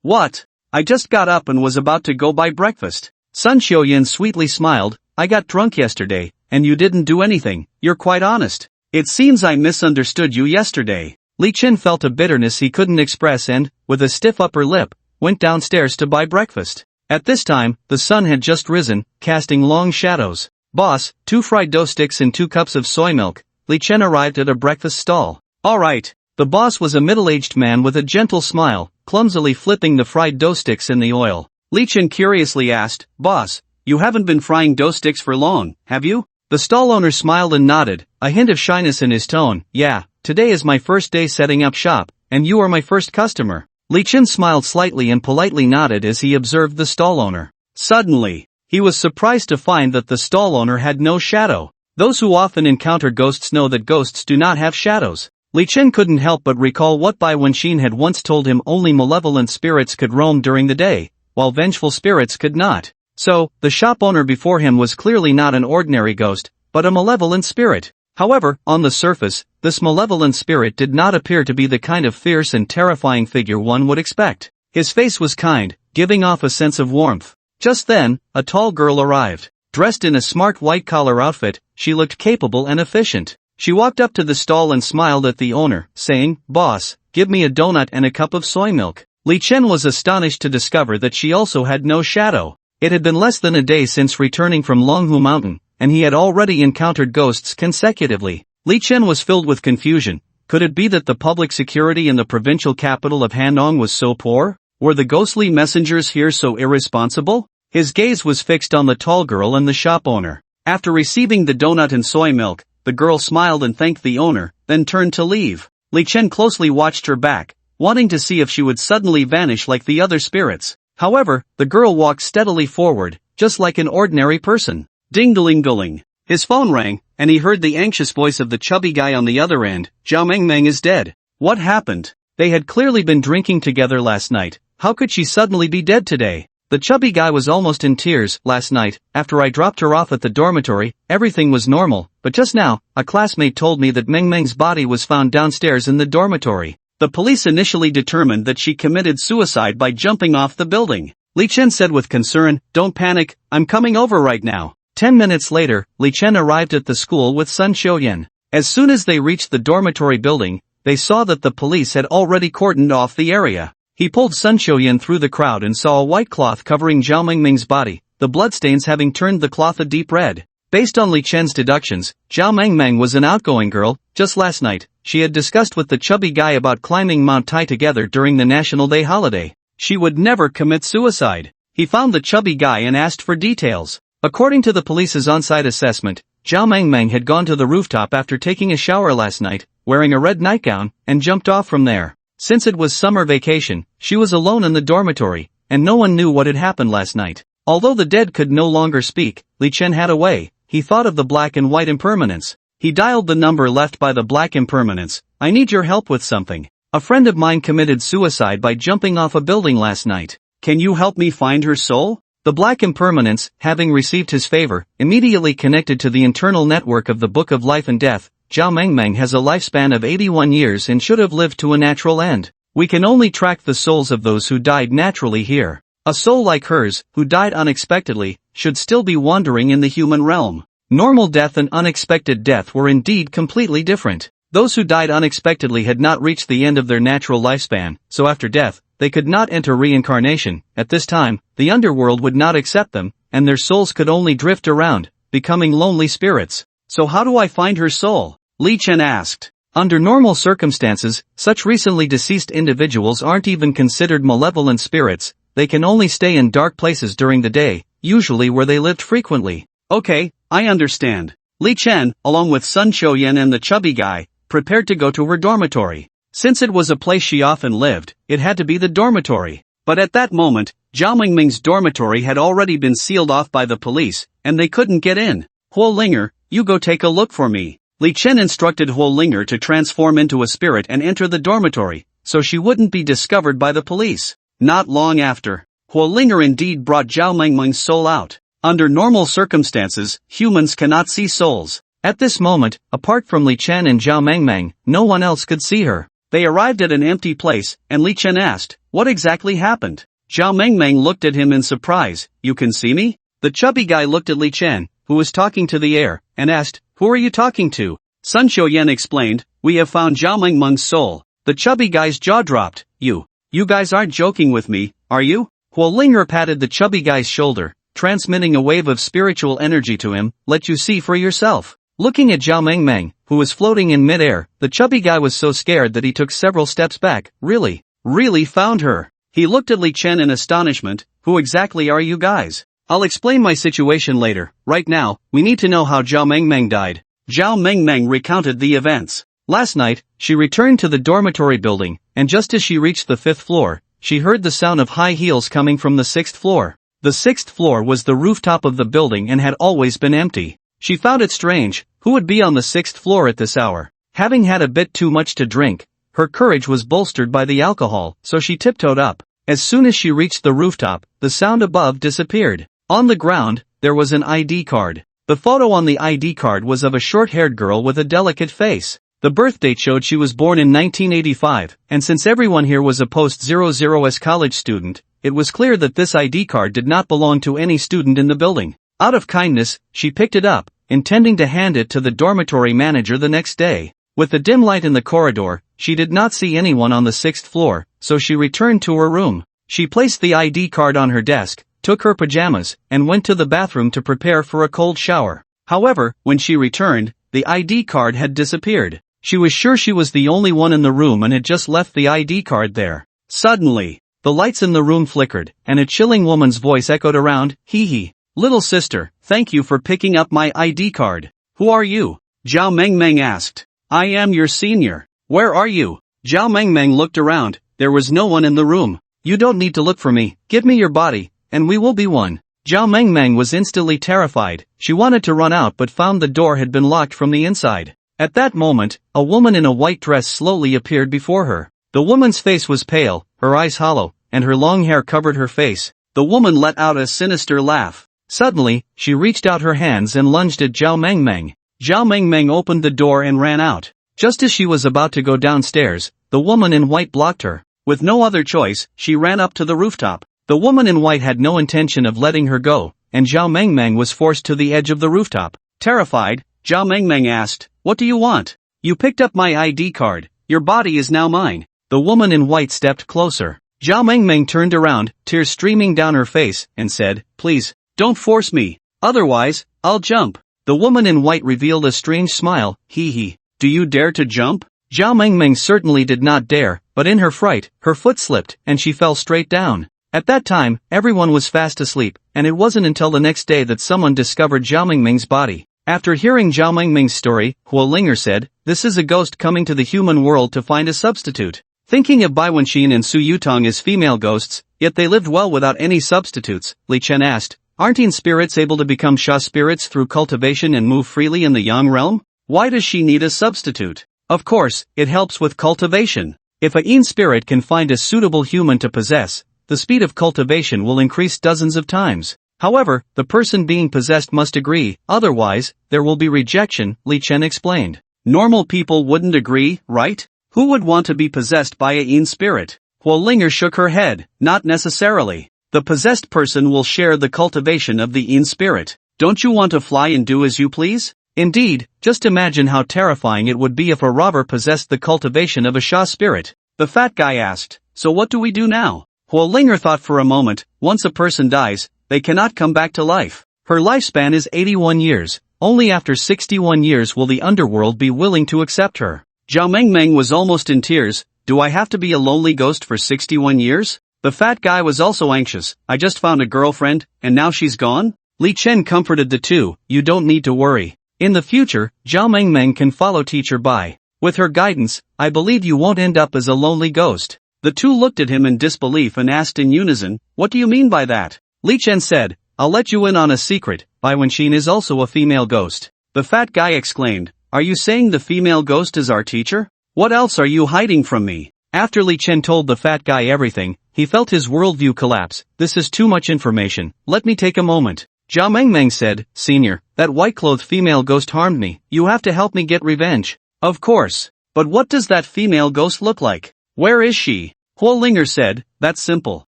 What? I just got up and was about to go buy breakfast. Sun Xiuyan sweetly smiled, I got drunk yesterday, and you didn't do anything, you're quite honest. It seems I misunderstood you yesterday. Li Chen felt a bitterness he couldn't express and, with a stiff upper lip, went downstairs to buy breakfast. At this time, the sun had just risen, casting long shadows. Boss, 2 fried dough sticks and 2 cups of soy milk. Li Chen arrived at a breakfast stall. Alright. The boss was a middle-aged man with a gentle smile, clumsily flipping the fried dough sticks in the oil. Li Chen curiously asked, Boss, you haven't been frying dough sticks for long, have you? The stall owner smiled and nodded, a hint of shyness in his tone. Yeah, today is my first day setting up shop, and you are my first customer. Li Chen smiled slightly and politely nodded as he observed the stall owner. Suddenly, he was surprised to find that the stall owner had no shadow. Those who often encounter ghosts know that ghosts do not have shadows. Li Chen couldn't help but recall what Bai Wenxin had once told him: only malevolent spirits could roam during the day, while vengeful spirits could not. So, the shop owner before him was clearly not an ordinary ghost, but a malevolent spirit. However, on the surface, this malevolent spirit did not appear to be the kind of fierce and terrifying figure one would expect. His face was kind, giving off a sense of warmth. Just then, a tall girl arrived. Dressed in a smart white-collar outfit, she looked capable and efficient. She walked up to the stall and smiled at the owner, saying, "Boss, give me a donut and a cup of soy milk." Li Chen was astonished to discover that she also had no shadow. It had been less than a day since returning from Longhu Mountain, and he had already encountered ghosts consecutively. Li Chen was filled with confusion. Could it be that the public security in the provincial capital of Handong was so poor? Were the ghostly messengers here so irresponsible? His gaze was fixed on the tall girl and the shop owner. After receiving the donut and soy milk, the girl smiled and thanked the owner, then turned to leave. Li Chen closely watched her back, wanting to see if she would suddenly vanish like the other spirits. However, the girl walked steadily forward, just like an ordinary person. Ding-a-ling-a-ling. His phone rang, and he heard the anxious voice of the chubby guy on the other end. Zhao Mengmeng is dead. What happened? They had clearly been drinking together last night. How could she suddenly be dead today? The chubby guy was almost in tears. Last night, after I dropped her off at the dormitory, everything was normal, but just now, a classmate told me that Mengmeng's body was found downstairs in the dormitory. The police initially determined that she committed suicide by jumping off the building. Li Chen said with concern, "Don't panic, I'm coming over right now." 10 minutes later, Li Chen arrived at the school with Sun Xiuyan. As soon as they reached the dormitory building, they saw that the police had already cordoned off the area. He pulled Sun Xiuyan through the crowd and saw a white cloth covering Zhao Mengmeng's body, the bloodstains having turned the cloth a deep red. Based on Li Chen's deductions, Zhao Mengmeng was an outgoing girl. Just last night, she had discussed with the chubby guy about climbing Mount Tai together during the National Day holiday. She would never commit suicide. He found the chubby guy and asked for details. According to the police's on-site assessment, Zhao Mengmeng had gone to the rooftop after taking a shower last night, wearing a red nightgown, and jumped off from there. Since it was summer vacation, she was alone in the dormitory, and no one knew what had happened last night. Although the dead could no longer speak, Li Chen had a way. He thought of the black and white impermanence. He dialed the number left by the black impermanence. "I need your help with something. A friend of mine committed suicide by jumping off a building last night. Can you help me find her soul?" The black impermanence, having received his favor, immediately connected to the internal network of the Book of Life and Death. Zhao Mengmeng has a lifespan of 81 years and should have lived to a natural end. We can only track the souls of those who died naturally here. A soul like hers, who died unexpectedly, should still be wandering in the human realm. Normal death and unexpected death were indeed completely different. Those who died unexpectedly had not reached the end of their natural lifespan, so after death, they could not enter reincarnation. At this time, the underworld would not accept them, and their souls could only drift around, becoming lonely spirits. So how do I find her soul? Li Chen asked. Under normal circumstances, such recently deceased individuals aren't even considered malevolent spirits. They can only stay in dark places during the day, usually where they lived frequently. Okay, I understand. Li Chen, along with Sun Xiuyan and the chubby guy, prepared to go to her dormitory. Since it was a place she often lived, it had to be the dormitory. But at that moment, Zhao Mengmeng's dormitory had already been sealed off by the police, and they couldn't get in. Huo Linger, you go take a look for me. Li Chen instructed Huo Linger to transform into a spirit and enter the dormitory, so she wouldn't be discovered by the police. Not long after, Huo Linger indeed brought Zhao Mengmeng's soul out. Under normal circumstances, humans cannot see souls. At this moment, apart from Li Chen and Zhao Mengmeng, no one else could see her. They arrived at an empty place, and Li Chen asked, "What exactly happened?" Zhao Mengmeng looked at him in surprise. "You can see me?" The chubby guy looked at Li Chen, who was talking to the air, and asked, "Who are you talking to?" Sun Xiuyan explained, "We have found Zhao Mengmeng's soul." The chubby guy's jaw dropped. You guys aren't joking with me, are you?" Huo Linger patted the chubby guy's shoulder, transmitting a wave of spiritual energy to him. "Let you see for yourself." Looking at Zhao Mengmeng, who was floating in midair, the chubby guy was so scared that he took several steps back. Really found her. He looked at Li Chen in astonishment. "Who exactly are you guys?" I'll explain my situation later. Right now, we need to know how Zhao Mengmeng died. Zhao Mengmeng recounted the events. Last night, she returned to the dormitory building, and just as she reached the 5th floor, she heard the sound of high heels coming from the 6th floor. The 6th floor was the rooftop of the building and had always been empty. She found it strange, who would be on the 6th floor at this hour? Having had a bit too much to drink, her courage was bolstered by the alcohol, so she tiptoed up. As soon as she reached the rooftop, the sound above disappeared. On the ground, there was an ID card. The photo on the ID card was of a short-haired girl with a delicate face. The birth date showed she was born in 1985, and since everyone here was a post-00s college student, it was clear that this ID card did not belong to any student in the building. Out of kindness, she picked it up, intending to hand it to the dormitory manager the next day. With the dim light in the corridor, she did not see anyone on the 6th floor, so she returned to her room. She placed the ID card on her desk, took her pajamas, and went to the bathroom to prepare for a cold shower. However, when she returned, the ID card had disappeared. She was sure she was the only one in the room and had just left the ID card there. Suddenly, the lights in the room flickered, and a chilling woman's voice echoed around, "Hee hee. Little sister, thank you for picking up my ID card. Who are you?" Zhao Mengmeng asked. "I am your senior. Where are you?" Zhao Mengmeng looked around. There was no one in the room. "You don't need to look for me. Give me your body, and we will be one." Zhao Mengmeng was instantly terrified. She wanted to run out but found the door had been locked from the inside. At that moment, a woman in a white dress slowly appeared before her. The woman's face was pale, her eyes hollow, and her long hair covered her face. The woman let out a sinister laugh. Suddenly, she reached out her hands and lunged at Zhao Mengmeng. Zhao Mengmeng opened the door and ran out. Just as she was about to go downstairs, the woman in white blocked her. With no other choice, she ran up to the rooftop. The woman in white had no intention of letting her go, and Zhao Mengmeng was forced to the edge of the rooftop. Terrified, Zhao Mengmeng asked, "What do you want?" "You picked up my ID card. Your body is now mine." The woman in white stepped closer. Zhao Mengmeng turned around, tears streaming down her face, and said, "Please, don't force me. Otherwise, I'll jump." The woman in white revealed a strange smile. "Hee hee. Do you dare to jump?" Zhao Mengmeng certainly did not dare, but in her fright, her foot slipped, and she fell straight down. At that time, everyone was fast asleep, and it wasn't until the next day that someone discovered Zhao Mengmeng's body. After hearing Zhao Mengmeng's story, Huo Linger said, "This is a ghost coming to the human world to find a substitute." Thinking of Bai Wenxin and Su Yutong as female ghosts, yet they lived well without any substitutes, Li Chen asked, "Aren't yin spirits able to become Sha spirits through cultivation and move freely in the Yang realm? Why does she need a substitute?" "Of course, it helps with cultivation. If a yin spirit can find a suitable human to possess, the speed of cultivation will increase dozens of times. However, the person being possessed must agree, otherwise, there will be rejection," Li Chen explained. "Normal people wouldn't agree, right? Who would want to be possessed by a yin spirit?" Huo Linger shook her head. "Not necessarily. The possessed person will share the cultivation of the yin spirit. Don't you want to fly and do as you please? Indeed, just imagine how terrifying it would be if a robber possessed the cultivation of a Sha spirit." The fat guy asked, "So what do we do now?" Huo Linger thought for a moment. Once a person dies, they cannot come back to life. Her lifespan is 81 years. Only after 61 years will the underworld be willing to accept her. Zhao Mengmeng was almost in tears. "Do I have to be a lonely ghost for 61 years? The fat guy was also anxious. "I just found a girlfriend, and now she's gone?" Li Chen comforted the two. "You don't need to worry. In the future, Zhao Mengmeng can follow Teacher Bai. With her guidance, I believe you won't end up as a lonely ghost." The two looked at him in disbelief and asked in unison, "What do you mean by that?" Li Chen said, "I'll let you in on a secret. Bai Wenxin is also a female ghost." The fat guy exclaimed, "Are you saying the female ghost is our teacher? What else are you hiding from me?" After Li Chen told the fat guy everything, he felt his worldview collapse. "This is too much information. Let me take a moment." Zhao Mengmeng said, "Senior, that white-clothed female ghost harmed me. You have to help me get revenge." "Of course. But what does that female ghost look like? Where is she?" Huo Linger said, "That's simple.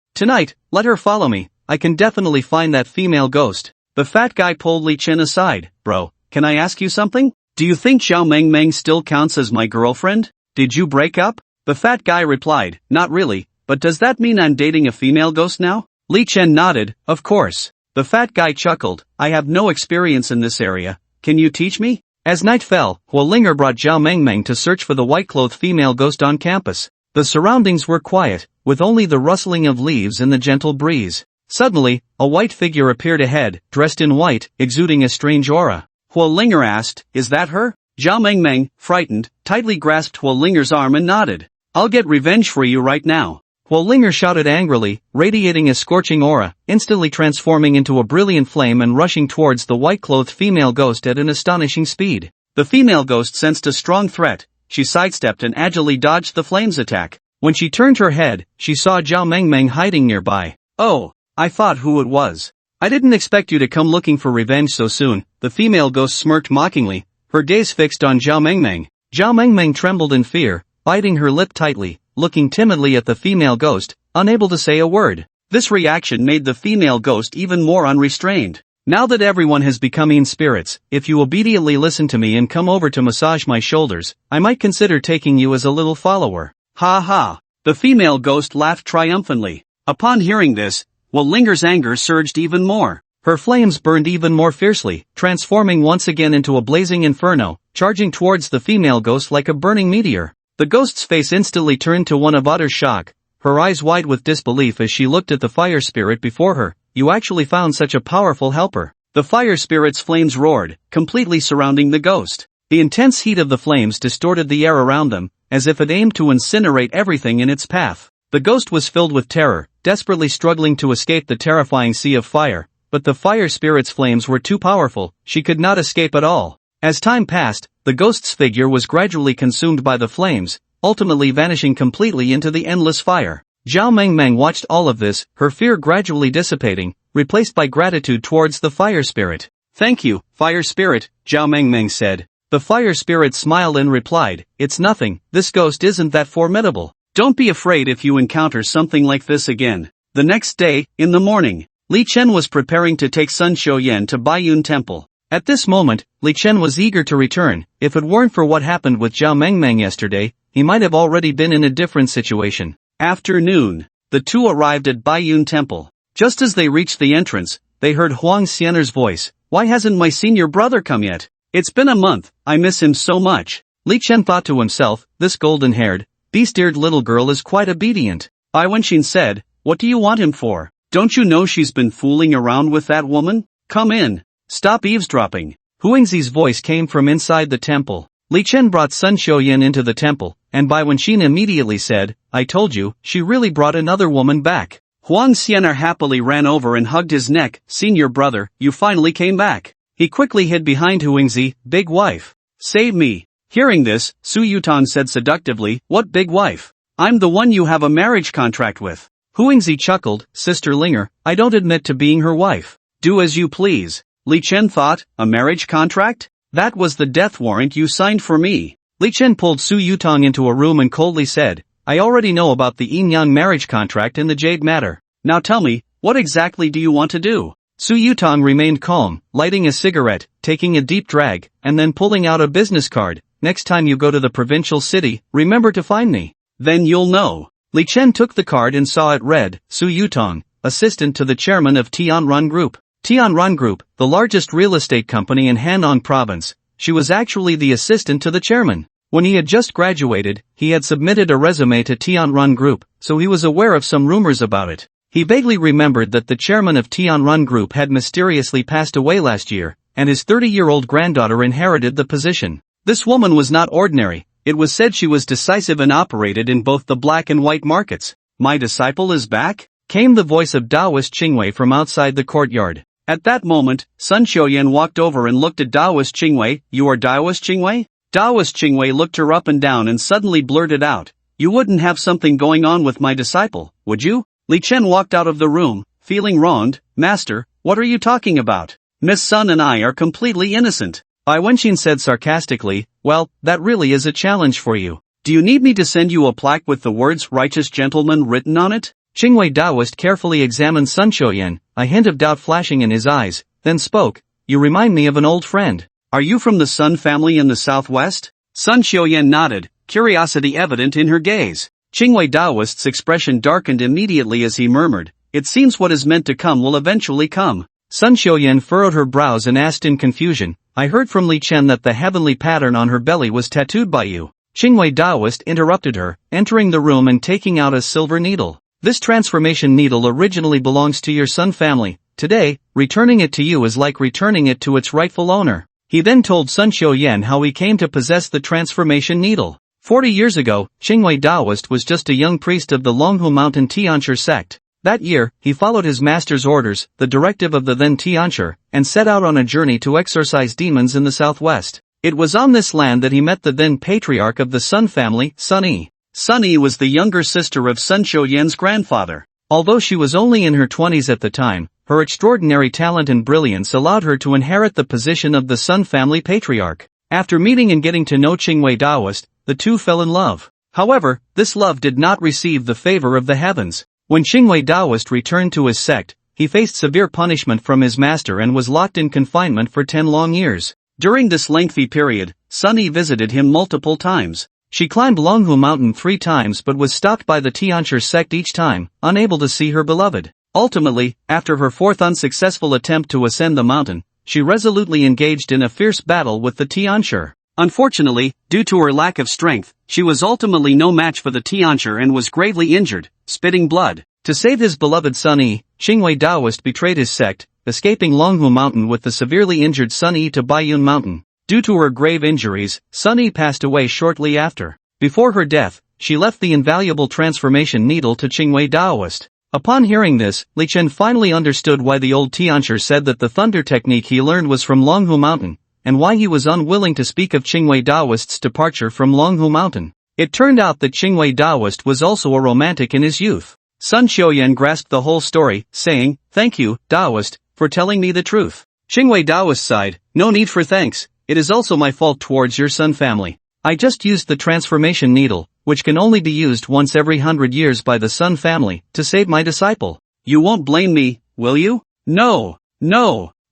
Tonight, let her follow me. I can definitely find that female ghost." The fat guy pulled Li Chen aside. "Bro, can I ask you something? Do you think Zhao Mengmeng still counts as my girlfriend? Did you break up?" The fat guy replied, "Not really, but does that mean I'm dating a female ghost now?" Li Chen nodded, "Of course." The fat guy chuckled, "I have no experience in this area. Can you teach me?" As night fell, Huo Linger brought Zhao Mengmeng to search for the white-clothed female ghost on campus. The surroundings were quiet, with only the rustling of leaves and the gentle breeze. Suddenly, a white figure appeared ahead, dressed in white, exuding a strange aura. Huo Linger asked, "Is that her?" Zhao Mengmeng, frightened, tightly grasped Huo Linger's arm and nodded. "I'll get revenge for you right now." Huo Linger shouted angrily, radiating a scorching aura, instantly transforming into a brilliant flame and rushing towards the white-clothed female ghost at an astonishing speed. The female ghost sensed a strong threat. She sidestepped and agilely dodged the flame's attack. When she turned her head, she saw Zhao Mengmeng hiding nearby. "Oh, I thought who it was. I didn't expect you to come looking for revenge so soon," the female ghost smirked mockingly, her gaze fixed on Zhao Mengmeng. Zhao Mengmeng trembled in fear, biting her lip tightly, looking timidly at the female ghost, unable to say a word. This reaction made the female ghost even more unrestrained. "Now that everyone has become mean spirits, if you obediently listen to me and come over to massage my shoulders, I might consider taking you as a little follower." "Ha ha!" The female ghost laughed triumphantly. Upon hearing this, Huo Linger's anger surged even more. Her flames burned even more fiercely, transforming once again into a blazing inferno, charging towards the female ghost like a burning meteor. The ghost's face instantly turned to one of utter shock, her eyes wide with disbelief as she looked at the fire spirit before her. "You actually found such a powerful helper." The fire spirit's flames roared, completely surrounding the ghost. The intense heat of the flames distorted the air around them, as if it aimed to incinerate everything in its path. The ghost was filled with terror, desperately struggling to escape the terrifying sea of fire, but the fire spirit's flames were too powerful, she could not escape at all. As time passed, the ghost's figure was gradually consumed by the flames, ultimately vanishing completely into the endless fire. Zhao Mengmeng watched all of this, her fear gradually dissipating, replaced by gratitude towards the fire spirit. "Thank you, fire spirit," Zhao Mengmeng said. The fire spirit smiled and replied, "It's nothing, this ghost isn't that formidable. Don't be afraid if you encounter something like this again." The next day, in the morning, Li Chen was preparing to take Sun Xiuyan to Bayun Temple. At this moment, Li Chen was eager to return. If it weren't for what happened with Zhao Mengmeng yesterday, he might have already been in a different situation. Afternoon. The two arrived at Bayun Temple. Just as they reached the entrance, they heard Huang Xianer's voice. "Why hasn't my senior brother come yet? It's been a month, I miss him so much." Li Chen thought to himself, this golden-haired, beast-eared little girl is quite obedient. Bai Wenxin said, "What do you want him for? Don't you know she's been fooling around with that woman? Come in. Stop eavesdropping." Huangzi's voice came from inside the temple. Li Chen brought Sun Xiuyan into the temple, and Bai Wenxin immediately said, "I told you, she really brought another woman back." Huang Xianer happily ran over and hugged his neck. "Senior brother, you finally came back." He quickly hid behind Huangzi. "Big wife. Save me." Hearing this, Su Yutong said seductively, "What big wife? I'm the one you have a marriage contract with." Huangzi chuckled, "Sister Linger, I don't admit to being her wife." "Do as you please." Li Chen thought, "A marriage contract? That was the death warrant you signed for me." Li Chen pulled Su Yutong into a room and coldly said, "I already know about the Yin-Yang marriage contract and the jade matter. Now tell me, what exactly do you want to do?" Su Yutong remained calm, lighting a cigarette, taking a deep drag, and then pulling out a business card. "Next time you go to the provincial city, remember to find me. Then you'll know." Li Chen took the card and saw it read, Su Yutong, assistant to the chairman of Tianran Group. Tianran Group, the largest real estate company in Hanong province. She was actually the assistant to the chairman. When he had just graduated, he had submitted a resume to Tianran Group, so he was aware of some rumors about it. He vaguely remembered that the chairman of Tianran Group had mysteriously passed away last year, and his 30-year-old granddaughter inherited the position. This woman was not ordinary. It was said she was decisive and operated in both the black and white markets. "My disciple is back?" came the voice of Taoist Qingwei from outside the courtyard. At that moment, Sun Xiuyan walked over and looked at Taoist Qingwei. "You are Taoist Qingwei?" Taoist Qingwei looked her up and down and suddenly blurted out, "You wouldn't have something going on with my disciple, would you?" Li Chen walked out of the room, feeling wronged. "Master, what are you talking about? Miss Sun and I are completely innocent." Bai Wenxin said sarcastically, "Well, that really is a challenge for you. Do you need me to send you a plaque with the words righteous gentleman written on it?" Qingwei Taoist carefully examined Sun Xiuyan, a hint of doubt flashing in his eyes, then spoke, "You remind me of an old friend. Are you from the Sun family in the southwest?" Sun Xiuyan nodded, curiosity evident in her gaze. Qingwei Taoist's expression darkened immediately as he murmured, "It seems what is meant to come will eventually come." Sun Xiuyan furrowed her brows and asked in confusion, "I heard from Li Chen that the heavenly pattern on her belly was tattooed by you." Qingwei Taoist interrupted her, entering the room and taking out a silver needle. This transformation needle originally belongs to your Sun family. Today, returning it to you is like returning it to its rightful owner. He then told Sun Xiuyan how he came to possess the transformation needle. 40 years ago, Qingwei Daoist was just a young priest of the Longhu Mountain Tianshi sect. That year, he followed his master's orders, the directive of the then Tianshi, and set out on a journey to exorcise demons in the southwest. It was on this land that he met the then patriarch of the Sun family, Sun Yi. Sun Yi was the younger sister of Sun Xiuyan's grandfather. Although she was only in her 20s at the time, her extraordinary talent and brilliance allowed her to inherit the position of the Sun family patriarch. After meeting and getting to know Qingwei Daoist, the two fell in love. However, this love did not receive the favor of the heavens. When Qingwei Daoist returned to his sect, he faced severe punishment from his master and was locked in confinement for 10 long years. During this lengthy period, Sun Yi visited him multiple times. She climbed Longhu Mountain 3 times but was stopped by the Tianshi sect each time, unable to see her beloved. Ultimately, after her 4th unsuccessful attempt to ascend the mountain, she resolutely engaged in a fierce battle with the Tianshi. Unfortunately, due to her lack of strength, she was ultimately no match for the Tianshi and was gravely injured, spitting blood. To save his beloved Sun Yi, Qingwei Daoist betrayed his sect, escaping Longhu Mountain with the severely injured Sun Yi to Bayun Mountain. Due to her grave injuries, Sun Yi passed away shortly after. Before her death, she left the invaluable transformation needle to Qingwei Daoist. Upon hearing this, Li Chen finally understood why the old Tianshi said that the thunder technique he learned was from Longhu Mountain, and why he was unwilling to speak of Qingwei Daoist's departure from Longhu Mountain. It turned out that Qingwei Daoist was also a romantic in his youth. Sun Xiuyan grasped the whole story, saying, "Thank you, Daoist, for telling me the truth." Qingwei Daoist sighed, "No need for thanks, it is also my fault towards your Sun family. I just used the transformation needle, which can only be used once every 100 years by the Sun family, to save my disciple. You won't blame me, will you?" "No.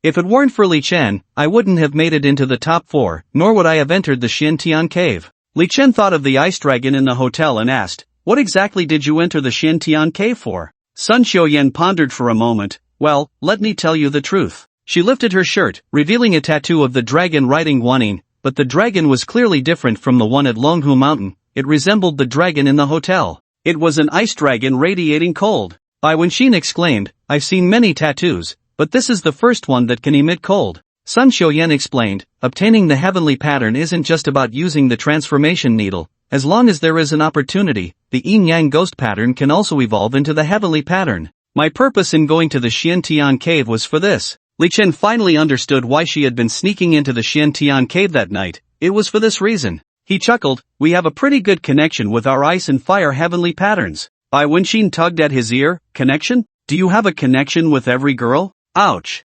If it weren't for Li Chen, I wouldn't have made it into the top 4, nor would I have entered the Xiantian cave." Li Chen thought of the ice dragon in the hotel and asked, "What exactly did you enter the Xiantian cave for?" Sun Xiuyan pondered for a moment. "Well, let me tell you the truth." She lifted her shirt, revealing a tattoo of the dragon riding Guanyin, but the dragon was clearly different from the one at Longhu Mountain. It resembled the dragon in the hotel. It was an ice dragon radiating cold. Bai Wenxin exclaimed, "I've seen many tattoos, but this is the first one that can emit cold." Sun Xiuyan explained, "Obtaining the heavenly pattern isn't just about using the transformation needle. As long as there is an opportunity, the yin-yang ghost pattern can also evolve into the heavenly pattern. My purpose in going to the Xiantian cave was for this." Li Chen finally understood why she had been sneaking into the Xiantian cave that night. It was for this reason. He chuckled, "We have a pretty good connection with our ice and fire heavenly patterns." Bai Wenxin tugged at his ear, "Connection? Do you have a connection with every girl? Ouch.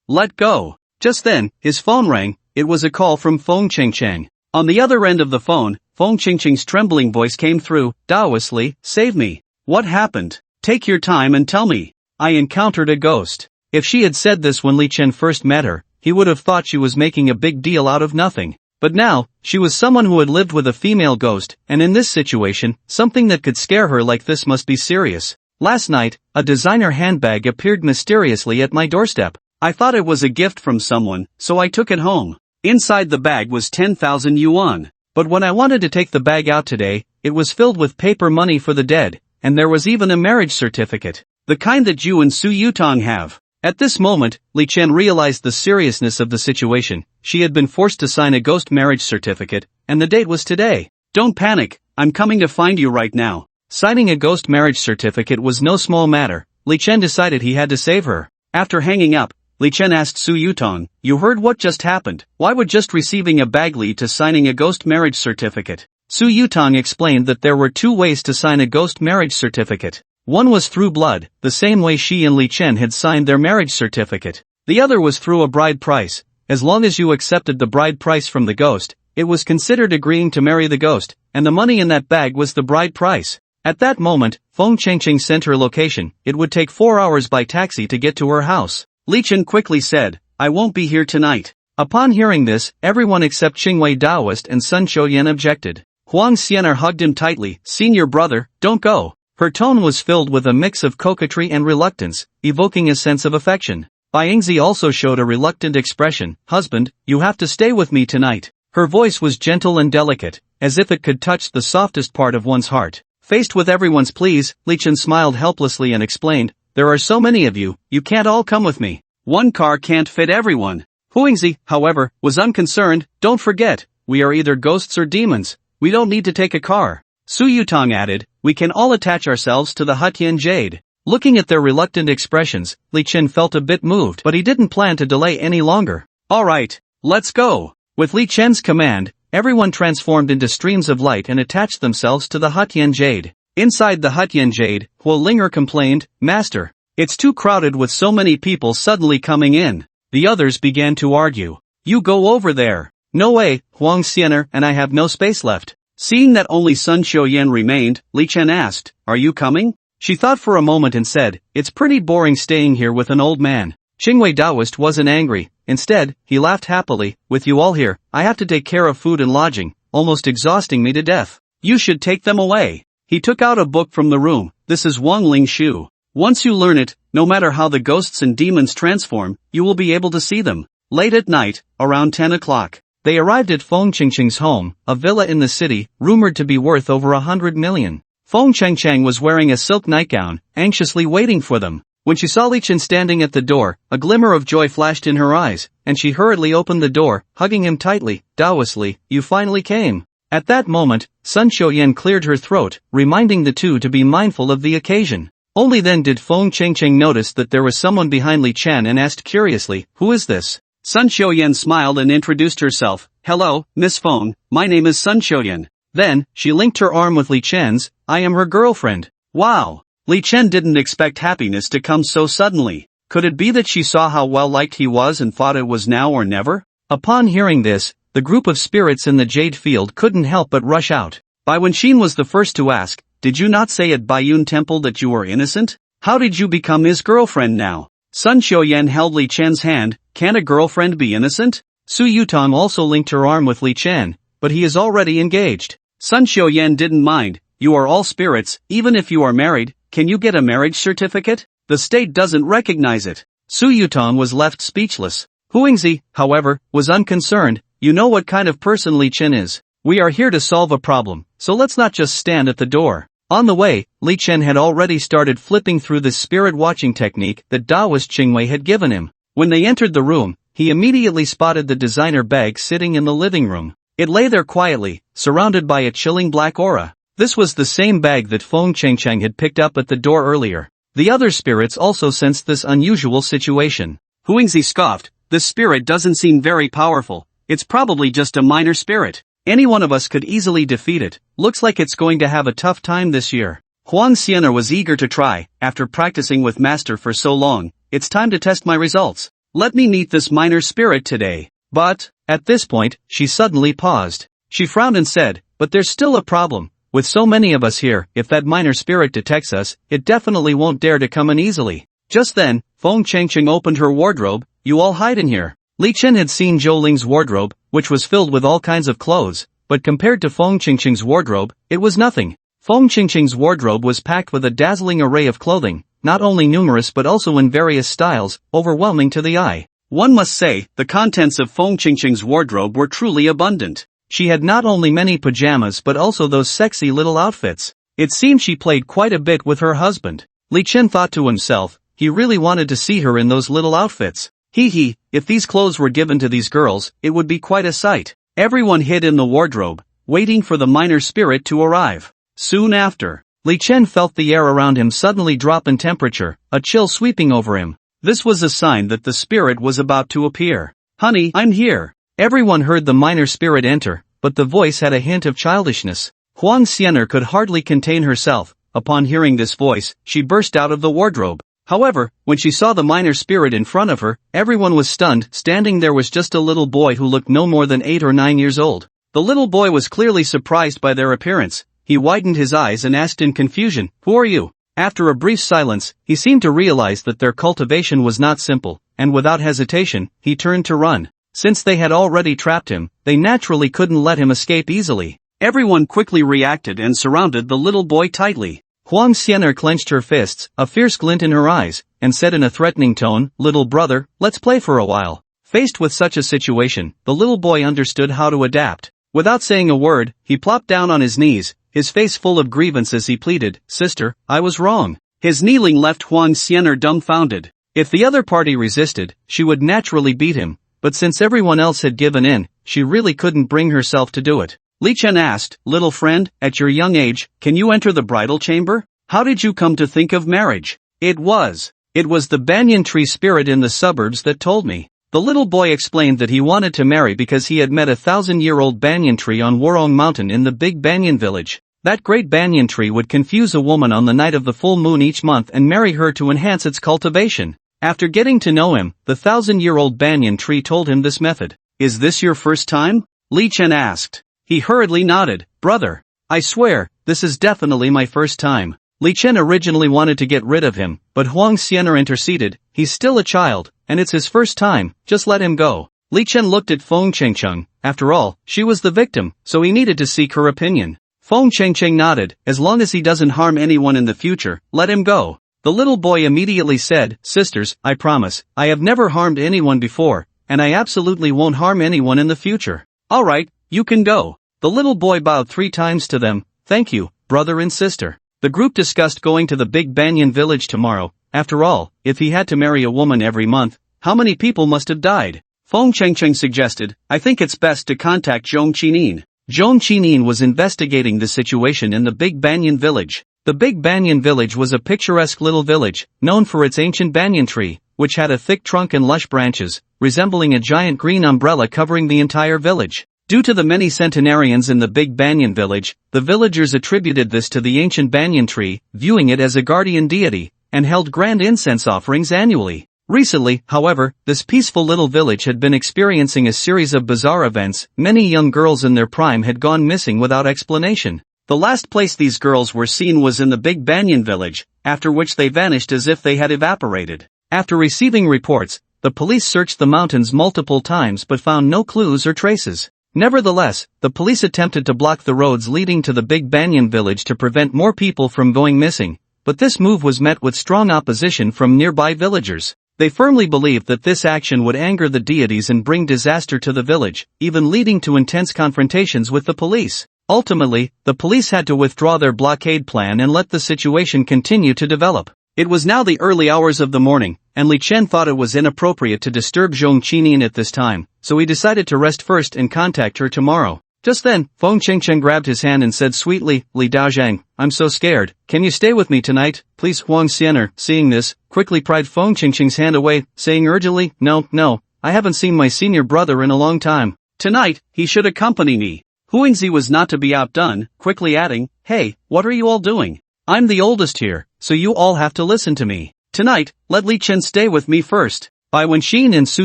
Let go." Just then, his phone rang. It was a call from Feng Chengcheng. On the other end of the phone, Feng Chengcheng's trembling voice came through, "Daoist Li, save me. What happened? Take your time and tell me. I encountered a ghost." If she had said this when Li Chen first met her, he would have thought she was making a big deal out of nothing. But now, she was someone who had lived with a female ghost, and in this situation, something that could scare her like this must be serious. "Last night, a designer handbag appeared mysteriously at my doorstep. I thought it was a gift from someone, so I took it home. Inside the bag was 10,000 yuan. But when I wanted to take the bag out today, it was filled with paper money for the dead, and there was even a marriage certificate. The kind that you and Su Yutong have." At this moment, Li Chen realized the seriousness of the situation. She had been forced to sign a ghost marriage certificate, and the date was today. "Don't panic, I'm coming to find you right now." Signing a ghost marriage certificate was no small matter. Li Chen decided he had to save her. After hanging up, Li Chen asked Su Yutong, "You heard what just happened? Why would just receiving a bag lead to signing a ghost marriage certificate?" Su Yutong explained that there were 2 ways to sign a ghost marriage certificate. One was through blood, the same way she and Li Chen had signed their marriage certificate. The other was through a bride price. As long as you accepted the bride price from the ghost, it was considered agreeing to marry the ghost, and the money in that bag was the bride price. At that moment, Feng Chengcheng sent her location. It would take 4 hours by taxi to get to her house. Li Chen quickly said, "I won't be here tonight." Upon hearing this, everyone except Qingwei Daoist and Sun Xiuyan objected. Huang Xianer hugged him tightly. "Senior brother, don't go." Her tone was filled with a mix of coquetry and reluctance, evoking a sense of affection. Bai Yingzi also showed a reluctant expression. "Husband, you have to stay with me tonight." Her voice was gentle and delicate, as if it could touch the softest part of one's heart. Faced with everyone's pleas, Li Chen smiled helplessly and explained, there are so many of you, you can't all come with me. One car can't fit everyone. Huingzi, however, was unconcerned, don't forget, we are either ghosts or demons, we don't need to take a car. Su Yutong added, we can all attach ourselves to the Hutian Jade. Looking at their reluctant expressions, Li Chen felt a bit moved, but he didn't plan to delay any longer. Alright, let's go. With Li Chen's command, everyone transformed into streams of light and attached themselves to the Hutian Jade. Inside the Hutian Jade, Huo Linger complained, Master, it's too crowded with so many people suddenly coming in. The others began to argue. You go over there. No way, Huang Xianer and I have no space left. Seeing that only Sun Xiuyan remained, Li Chen asked, are you coming? She thought for a moment and said, it's pretty boring staying here with an old man. Qingwei Daoist wasn't angry. Instead, he laughed happily, with you all here, I have to take care of food and lodging, almost exhausting me to death. You should take them away. He took out a book from the room, this is Wang Ling Shu. Once you learn it, no matter how the ghosts and demons transform, you will be able to see them. Late at night, around 10 o'clock, they arrived at Feng Qingqing's home, a villa in the city, rumored to be worth over 100 million. Feng Qingqing was wearing a silk nightgown, anxiously waiting for them. When she saw Li Chen standing at the door, a glimmer of joy flashed in her eyes, and she hurriedly opened the door, hugging him tightly. Daoistly, you finally came. At that moment, Sun Xiuyan cleared her throat, reminding the two to be mindful of the occasion. Only then did Feng Qingqing notice that there was someone behind Li Chen and asked curiously, who is this? Sun Xiuyan smiled and introduced herself. Hello, Miss Feng, my name is Sun Xiuyan. Then, she linked her arm with Li Chen's, I am her girlfriend. Wow! Li Chen didn't expect happiness to come so suddenly. Could it be that she saw how well liked he was and thought it was now or never? Upon hearing this, the group of spirits in the jade field couldn't help but rush out. Bai Wenxin was the first to ask, did you not say at Bayun Temple that you were innocent? How did you become his girlfriend now? Sun Xiuyan held Li Chen's hand, can a girlfriend be innocent? Su Yutong also linked her arm with Li Chen, but he is already engaged. Sun Xiuyan didn't mind, you are all spirits, even if you are married, can you get a marriage certificate? The state doesn't recognize it. Su Yutong was left speechless. Huingzi, however, was unconcerned, you know what kind of person Li Chen is. We are here to solve a problem, so let's not just stand at the door. On the way, Li Chen had already started flipping through the spirit watching technique that Daoist Qingwei had given him. When they entered the room, he immediately spotted the designer bag sitting in the living room. It lay there quietly, surrounded by a chilling black aura. This was the same bag that Feng Qingqing had picked up at the door earlier. The other spirits also sensed this unusual situation. Huingzi scoffed, this spirit doesn't seem very powerful, it's probably just a minor spirit. Any one of us could easily defeat it, looks like it's going to have a tough time this year. Huang Xianer was eager to try, after practicing with Master for so long, it's time to test my results. Let me meet this minor spirit today. But, at this point, she suddenly paused. She frowned and said, but there's still a problem. With so many of us here, if that minor spirit detects us, it definitely won't dare to come in easily. Just then, Feng Qingqing opened her wardrobe, you all hide in here. Li Chen had seen Zhou Ling's wardrobe, which was filled with all kinds of clothes, but compared to Feng Qingqing's wardrobe, it was nothing. Feng Qingqing's wardrobe was packed with a dazzling array of clothing, not only numerous but also in various styles, overwhelming to the eye. One must say, the contents of Feng Qingqing's wardrobe were truly abundant. She had not only many pajamas but also those sexy little outfits. It seemed she played quite a bit with her husband. Li Chen thought to himself, he really wanted to see her in those little outfits. Hee, if these clothes were given to these girls, it would be quite a sight. Everyone hid in the wardrobe, waiting for the minor spirit to arrive. Soon after, Li Chen felt the air around him suddenly drop in temperature, a chill sweeping over him. This was a sign that the spirit was about to appear. Honey, I'm here. Everyone heard the minor spirit enter, but the voice had a hint of childishness. Huang Xianer could hardly contain herself. Upon hearing this voice, she burst out of the wardrobe. However, when she saw the minor spirit in front of her, everyone was stunned. Standing there was just a little boy who looked no more than 8 or 9 years old. The little boy was clearly surprised by their appearance. He widened his eyes and asked in confusion, "Who are you?" After a brief silence, he seemed to realize that their cultivation was not simple, and without hesitation, he turned to run. Since they had already trapped him, they naturally couldn't let him escape easily. Everyone quickly reacted and surrounded the little boy tightly. Huang Xianer clenched her fists, a fierce glint in her eyes, and said in a threatening tone, "Little brother, let's play for a while." Faced with such a situation, the little boy understood how to adapt. Without saying a word, he plopped down on his knees, his face full of grievance as he pleaded, "Sister, I was wrong." His kneeling left Huang Xian'er dumbfounded. If the other party resisted, she would naturally beat him, but since everyone else had given in, she really couldn't bring herself to do it. Li Chen asked, "Little friend, at your young age, can you enter the bridal chamber? How did you come to think of marriage?" It was the banyan tree spirit in the suburbs that told me. The little boy explained that he wanted to marry because he had met a 1,000-year-old banyan tree on Warong Mountain in the Big Banyan Village. That great banyan tree would confuse a woman on the night of the full moon each month and marry her to enhance its cultivation. After getting to know him, the 1,000-year-old banyan tree told him this method. "Is this your first time?" Li Chen asked. He hurriedly nodded. "Brother, I swear, this is definitely my first time." Li Chen originally wanted to get rid of him, but Huang Xian'er interceded. "He's still a child, and it's his first time, just let him go." Li Chen looked at Feng Chengcheng. After all, she was the victim, so he needed to seek her opinion. Feng Chengcheng nodded. "As long as he doesn't harm anyone in the future, let him go." The little boy immediately said, "Sisters, I promise, I have never harmed anyone before, and I absolutely won't harm anyone in the future." "All right, you can go." The little boy bowed 3 times to them. "Thank you, brother and sister." The group discussed going to the Big Banyan Village tomorrow. After all, if he had to marry a woman every month, how many people must have died? Feng Chengcheng suggested, "I think it's best to contact Zhong Qinin." Zhong Qinin was investigating the situation in the Big Banyan Village. The Big Banyan Village was a picturesque little village, known for its ancient banyan tree, which had a thick trunk and lush branches, resembling a giant green umbrella covering the entire village. Due to the many centenarians in the Big Banyan Village, the villagers attributed this to the ancient banyan tree, viewing it as a guardian deity, and held grand incense offerings annually. Recently, however, this peaceful little village had been experiencing a series of bizarre events. Many young girls in their prime had gone missing without explanation. The last place these girls were seen was in the Big Banyan Village, after which they vanished as if they had evaporated. After receiving reports, the police searched the mountains multiple times but found no clues or traces. Nevertheless, the police attempted to block the roads leading to the Big Banyan Village to prevent more people from going missing, but this move was met with strong opposition from nearby villagers. They firmly believed that this action would anger the deities and bring disaster to the village, even leading to intense confrontations with the police. Ultimately, the police had to withdraw their blockade plan and let the situation continue to develop. It was now the early hours of the morning, and Li Chen thought it was inappropriate to disturb Zhong Qinin at this time, so he decided to rest first and contact her tomorrow. Just then, Feng Chengcheng grabbed his hand and said sweetly, "Li Daozhang, I'm so scared. Can you stay with me tonight, please?" Huang Xian'er, seeing this, quickly pried Feng Chengcheng's hand away, saying urgently, No, I haven't seen my senior brother in a long time. Tonight, he should accompany me." Huangzi was not to be outdone, quickly adding, "Hey, what are you all doing? I'm the oldest here, so you all have to listen to me. Tonight, let Li Chen stay with me first." Bai Wenxin and Su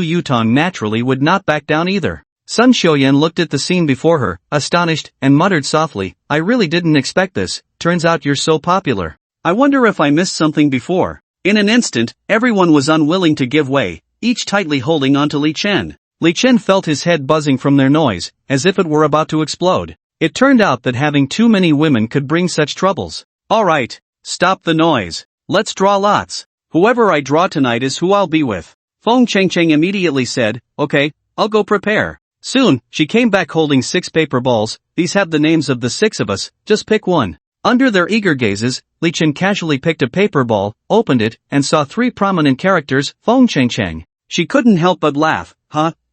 Yutong naturally would not back down either. Sun Xiuyan looked at the scene before her, astonished, and muttered softly, "I really didn't expect this. Turns out you're so popular. I wonder if I missed something before." In an instant, everyone was unwilling to give way, each tightly holding onto Li Chen. Li Chen felt his head buzzing from their noise, as if it were about to explode. It turned out that having too many women could bring such troubles. "All right, stop the noise. Let's draw lots. Whoever I draw tonight is who I'll be with." Feng Chengcheng immediately said, "Okay, I'll go prepare." Soon, she came back holding 6 paper balls. "These have the names of the 6 of us, just pick one." Under their eager gazes, Li Chen casually picked a paper ball, opened it, and saw 3 prominent characters, Feng Chengcheng. She couldn't help but laugh.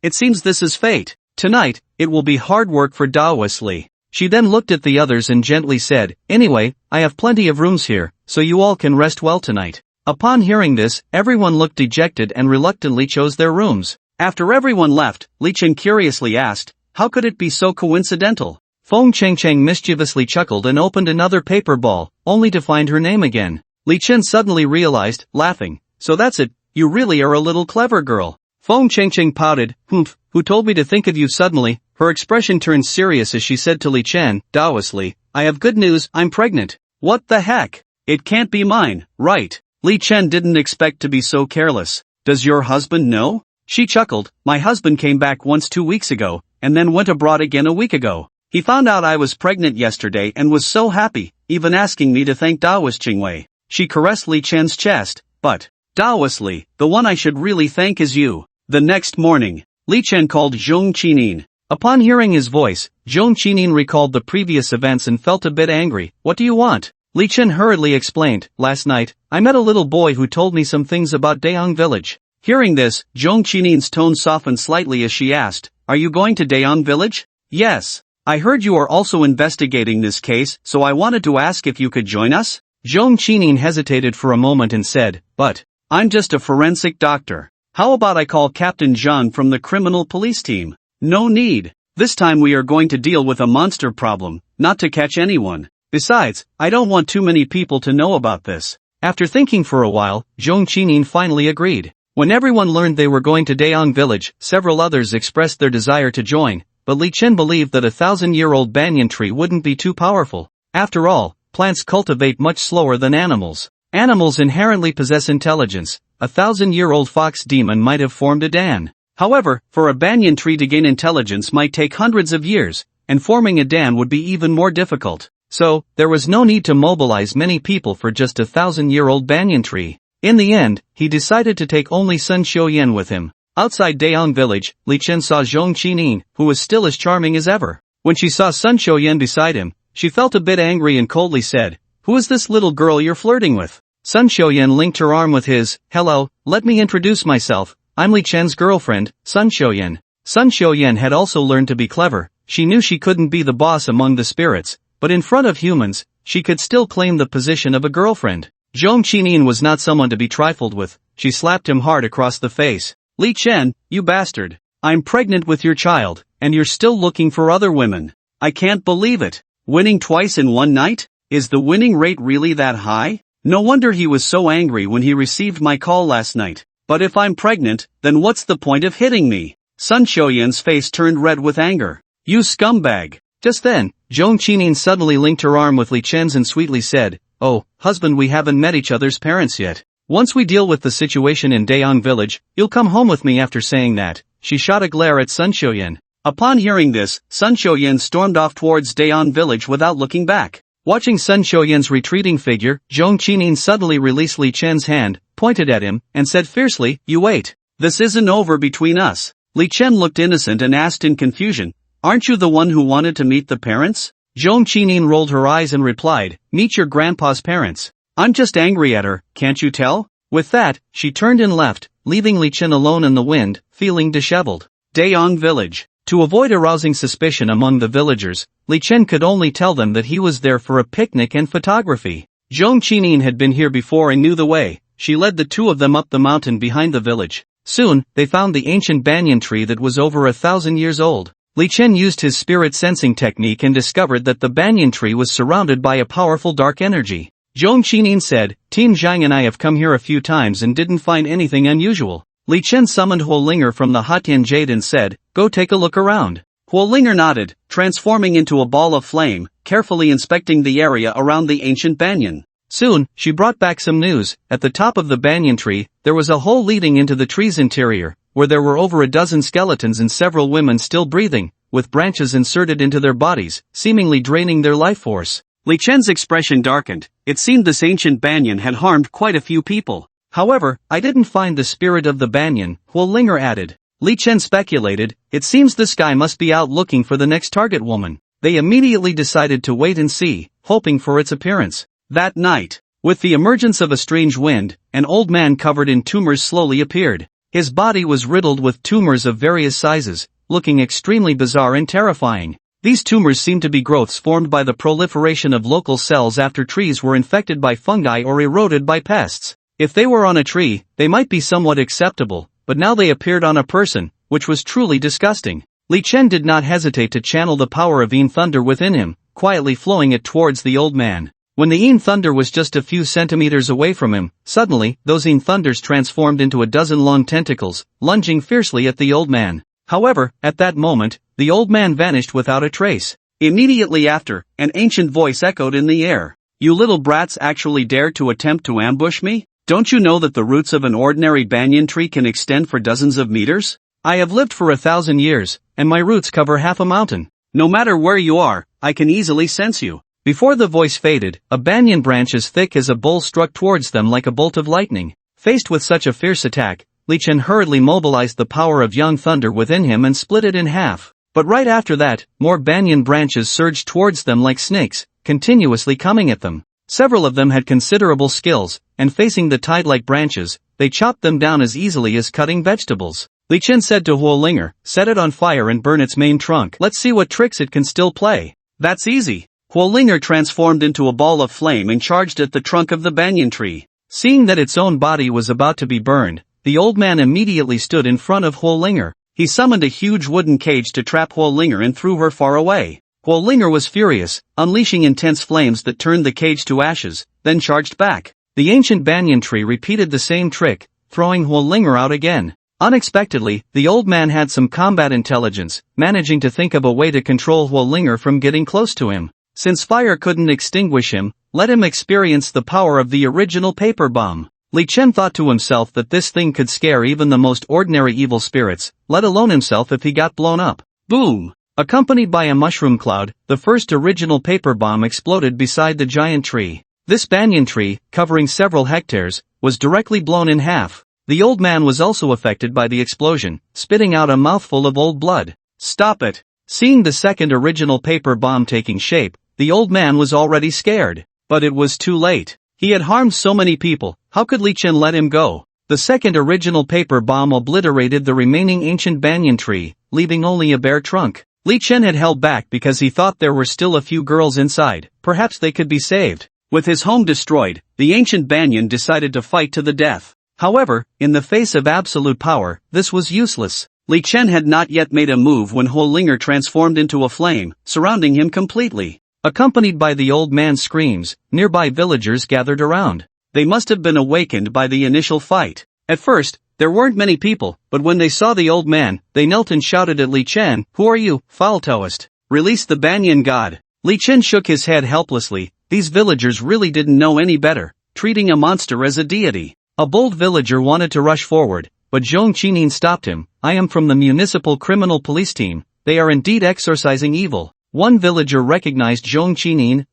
It seems this is fate. Tonight, it will be hard work for Daoist Li. She then looked at the others and gently said, "Anyway, I have plenty of rooms here, so you all can rest well tonight." Upon hearing this, everyone looked dejected and reluctantly chose their rooms. After everyone left, Li Chen curiously asked, "How could it be so coincidental?" Feng Chengcheng mischievously chuckled and opened another paper ball, only to find her name again. Li Chen suddenly realized, laughing, "So that's it, you really are a little clever girl." Feng Chengcheng pouted, "Humph, who told me to think of you suddenly?" Her expression turned serious as she said to Li Chen, "Daoist, I have good news, I'm pregnant." "What the heck? It can't be mine, right?" Li Chen didn't expect to be so careless. "Does your husband know?" She chuckled, "My husband came back once 2 weeks ago, and then went abroad again a week ago. He found out I was pregnant yesterday and was so happy, even asking me to thank Daoist Jingwei." She caressed Li Chen's chest, "But, Daoist Li, the one I should really thank is you." The next morning, Li Chen called Zhong Qinin. Upon hearing his voice, Zhong Qinin recalled the previous events and felt a bit angry. What do you want? Li Chen hurriedly explained, last night, I met a little boy who told me some things about Dayang Village. Hearing this, Zhong Qinin's tone softened slightly as she asked, are you going to Dayang Village? Yes. I heard you are also investigating this case, so I wanted to ask if you could join us? Zhong Qinin hesitated for a moment and said, but, I'm just a forensic doctor. How about I call Captain Zhang from the criminal police team? No need. This time we are going to deal with a monster problem, not to catch anyone. Besides, I don't want too many people to know about this. After thinking for a while, Zhong Qinin finally agreed. When everyone learned they were going to Dayang Village, several others expressed their desire to join, but Li Chen believed that a 1,000-year-old banyan tree wouldn't be too powerful. After all, plants cultivate much slower than animals. Animals inherently possess intelligence. A 1,000-year-old fox demon might have formed a dan. However, for a banyan tree to gain intelligence might take hundreds of years, and forming a dan would be even more difficult. So, there was no need to mobilize many people for just a 1,000-year-old banyan tree. In the end, he decided to take only Sun Xiuyan with him. Outside Dayang Village, Li Chen saw Zhong Qinin, who was still as charming as ever. When she saw Sun Xiuyan beside him, she felt a bit angry and coldly said, who is this little girl you're flirting with? Sun Xiuyan linked her arm with his. Hello, let me introduce myself. I'm Li Chen's girlfriend, Sun Xiuyan. Sun Xiuyan had also learned to be clever. She knew she couldn't be the boss among the spirits, but in front of humans, she could still claim the position of a girlfriend. Zhong Qinin was not someone to be trifled with. She slapped him hard across the face. Li Chen, you bastard. I'm pregnant with your child, and you're still looking for other women. I can't believe it. Winning twice in one night? Is the winning rate really that high? No wonder he was so angry when he received my call last night. But if I'm pregnant, then what's the point of hitting me? Sun Xiuyan's face turned red with anger. You scumbag. Just then, Zhong Qinin suddenly linked her arm with Li Chen's and sweetly said, oh, husband, we haven't met each other's parents yet. Once we deal with the situation in Dayang Village, you'll come home with me. After saying that, she shot a glare at Sun Xiuyan. Upon hearing this, Sun Xiuyan stormed off towards Dayang Village without looking back. Watching Sun Xiuyan's retreating figure, Zhong Qinin suddenly released Li Chen's hand, pointed at him, and said fiercely, you wait. This isn't over between us. Li Chen looked innocent and asked in confusion, aren't you the one who wanted to meet the parents? Zhong Qinin rolled her eyes and replied, meet your grandpa's parents. I'm just angry at her, can't you tell? With that, she turned and left, leaving Li Chen alone in the wind, feeling disheveled. Dayang Village. To avoid arousing suspicion among the villagers, Li Chen could only tell them that he was there for a picnic and photography. Zhong Qinin had been here before and knew the way. She led the two of them up the mountain behind the village. Soon, they found the ancient banyan tree that was over 1,000 years old. Li Chen used his spirit sensing technique and discovered that the banyan tree was surrounded by a powerful dark energy. Zhong Qinin said, Team Zhang and I have come here a few times and didn't find anything unusual. Li Chen summoned Huolinger from the Hatian Jade and said, go take a look around. Huolinger nodded, transforming into a ball of flame, carefully inspecting the area around the ancient banyan. Soon, she brought back some news. At the top of the banyan tree, there was a hole leading into the tree's interior, where there were over a dozen skeletons and several women still breathing, with branches inserted into their bodies, seemingly draining their life force. Li Chen's expression darkened. It seemed this ancient banyan had harmed quite a few people. However, I didn't find the spirit of the banyan, Huolinger added. Li Chen speculated, it seems this guy must be out looking for the next target woman. They immediately decided to wait and see, hoping for its appearance. That night, with the emergence of a strange wind, an old man covered in tumors slowly appeared. His body was riddled with tumors of various sizes, looking extremely bizarre and terrifying. These tumors seemed to be growths formed by the proliferation of local cells after trees were infected by fungi or eroded by pests. If they were on a tree, they might be somewhat acceptable, but now they appeared on a person, which was truly disgusting. Li Chen did not hesitate to channel the power of Yin Thunder within him, quietly flowing it towards the old man. When the Yin Thunder was just a few centimeters away from him, suddenly, those Yin Thunders transformed into a dozen long tentacles, lunging fiercely at the old man. However, at that moment, the old man vanished without a trace. Immediately after, an ancient voice echoed in the air. You little brats actually dared to attempt to ambush me? Don't you know that the roots of an ordinary banyan tree can extend for dozens of meters? I have lived for 1,000 years, and my roots cover half a mountain. No matter where you are, I can easily sense you. Before the voice faded, a banyan branch as thick as a bull struck towards them like a bolt of lightning. Faced with such a fierce attack, Li Chen hurriedly mobilized the power of Yang Thunder within him and split it in half. But right after that, more banyan branches surged towards them like snakes, continuously coming at them. Several of them had considerable skills, and facing the tide-like branches, they chopped them down as easily as cutting vegetables. Li Chen said to Huolinger, "Set it on fire and burn its main trunk. Let's see what tricks it can still play." "That's easy." Huolinger transformed into a ball of flame and charged at the trunk of the banyan tree. Seeing that its own body was about to be burned, the old man immediately stood in front of Huolinger. He summoned a huge wooden cage to trap Huolinger and threw her far away. Huolinger was furious, unleashing intense flames that turned the cage to ashes, then charged back. The ancient banyan tree repeated the same trick, throwing Huolinger out again. Unexpectedly, the old man had some combat intelligence, managing to think of a way to control Huolinger from getting close to him. Since fire couldn't extinguish him, let him experience the power of the original paper bomb. Li Chen thought to himself that this thing could scare even the most ordinary evil spirits, let alone himself if he got blown up. Boom! Accompanied by a mushroom cloud, the first original paper bomb exploded beside the giant tree. This banyan tree, covering several hectares, was directly blown in half. The old man was also affected by the explosion, spitting out a mouthful of old blood. "Stop it!" Seeing the second original paper bomb taking shape, the old man was already scared. But it was too late. He had harmed so many people, how could Li Chen let him go? The second original paper bomb obliterated the remaining ancient banyan tree, leaving only a bare trunk. Li Chen had held back because he thought there were still a few girls inside, perhaps they could be saved. With his home destroyed, the ancient banyan decided to fight to the death. However, in the face of absolute power, this was useless. Li Chen had not yet made a move when Huolinger transformed into a flame, surrounding him completely. Accompanied by the old man's screams, nearby villagers gathered around. They must have been awakened by the initial fight. At first, there weren't many people, but when they saw the old man, they knelt and shouted at Li Chen, "Who are you, foul Taoist? Release the banyan god." Li Chen shook his head helplessly. These villagers really didn't know any better, treating a monster as a deity. A bold villager wanted to rush forward, but Zhong Qinin stopped him. "I am from the municipal criminal police team. They are indeed exorcising evil." One villager recognized Zhong Qinin.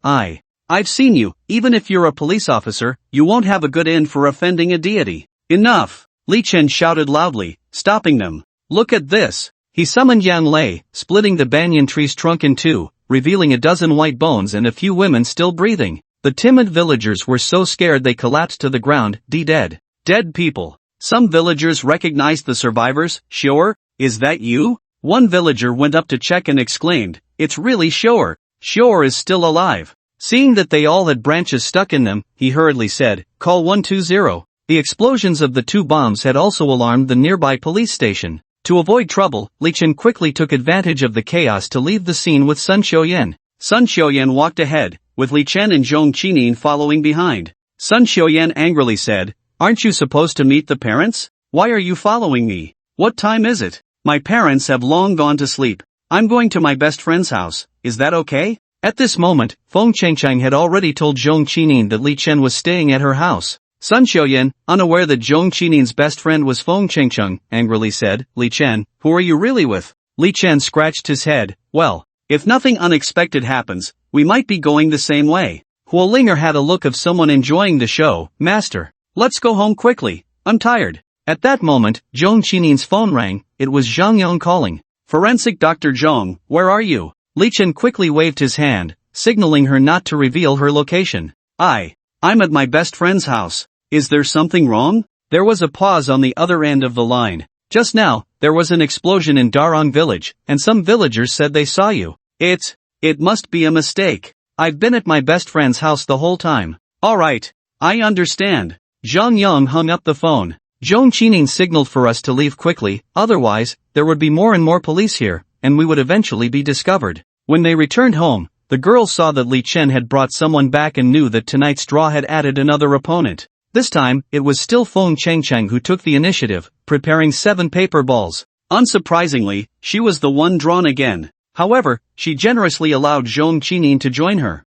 I've seen you. Even if you're a police officer, you won't have a good end for offending a deity." "Enough!" Li Chen shouted loudly, stopping them. "Look at this!" He summoned Yan Lei, splitting the banyan tree's trunk in two, revealing a dozen white bones and a few women still breathing. The timid villagers were so scared they collapsed to the ground, dead. Dead people. Some villagers recognized the survivors. "Sure, is that you?" One villager went up to check and exclaimed, "It's really Sure. Sure is still alive." Seeing that they all had branches stuck in them, he hurriedly said, "Call 120. The explosions of the two bombs had also alarmed the nearby police station. To avoid trouble, Li Chen quickly took advantage of the chaos to leave the scene with Sun Xiuyan. Sun Xiuyan walked ahead, with Li Chen and Zhong Qinin following behind. Sun Xiuyan angrily said, "Aren't you supposed to meet the parents? Why are you following me? What time is it? My parents have long gone to sleep. I'm going to my best friend's house, is that okay?" At this moment, Feng Chengcheng had already told Zhong Qinin that Li Chen was staying at her house. Sun Xiuyan, unaware that Zhong Qinin's best friend was Feng Chengcheng, angrily said, "Li Chen, who are you really with?" Li Chen scratched his head. "Well, if nothing unexpected happens, we might be going the same way." Huolinger had a look of someone enjoying the show. "Master, let's go home quickly, I'm tired." At that moment, Zhong Qinin's phone rang. It was Zhang Yong calling. "Forensic Dr. Zhong, where are you?" Li Chen quickly waved his hand, signaling her not to reveal her location. I'm at my best friend's house. Is there something wrong?" There was a pause on the other end of the line. "Just now, there was an explosion in Darong village, and some villagers said they saw you." It must be a mistake. I've been at my best friend's house the whole time." "Alright, I understand." Zhang Yang hung up the phone. Zhong Qinin signaled for us to leave quickly, otherwise, there would be more and more police here, and we would eventually be discovered. When they returned home, the girls saw that Li Chen had brought someone back and knew that tonight's draw had added another opponent. This time, it was still Feng Chengcheng who took the initiative, preparing 7 paper balls. Unsurprisingly, she was the one drawn again. However, she generously allowed Zhong Qinin to join her.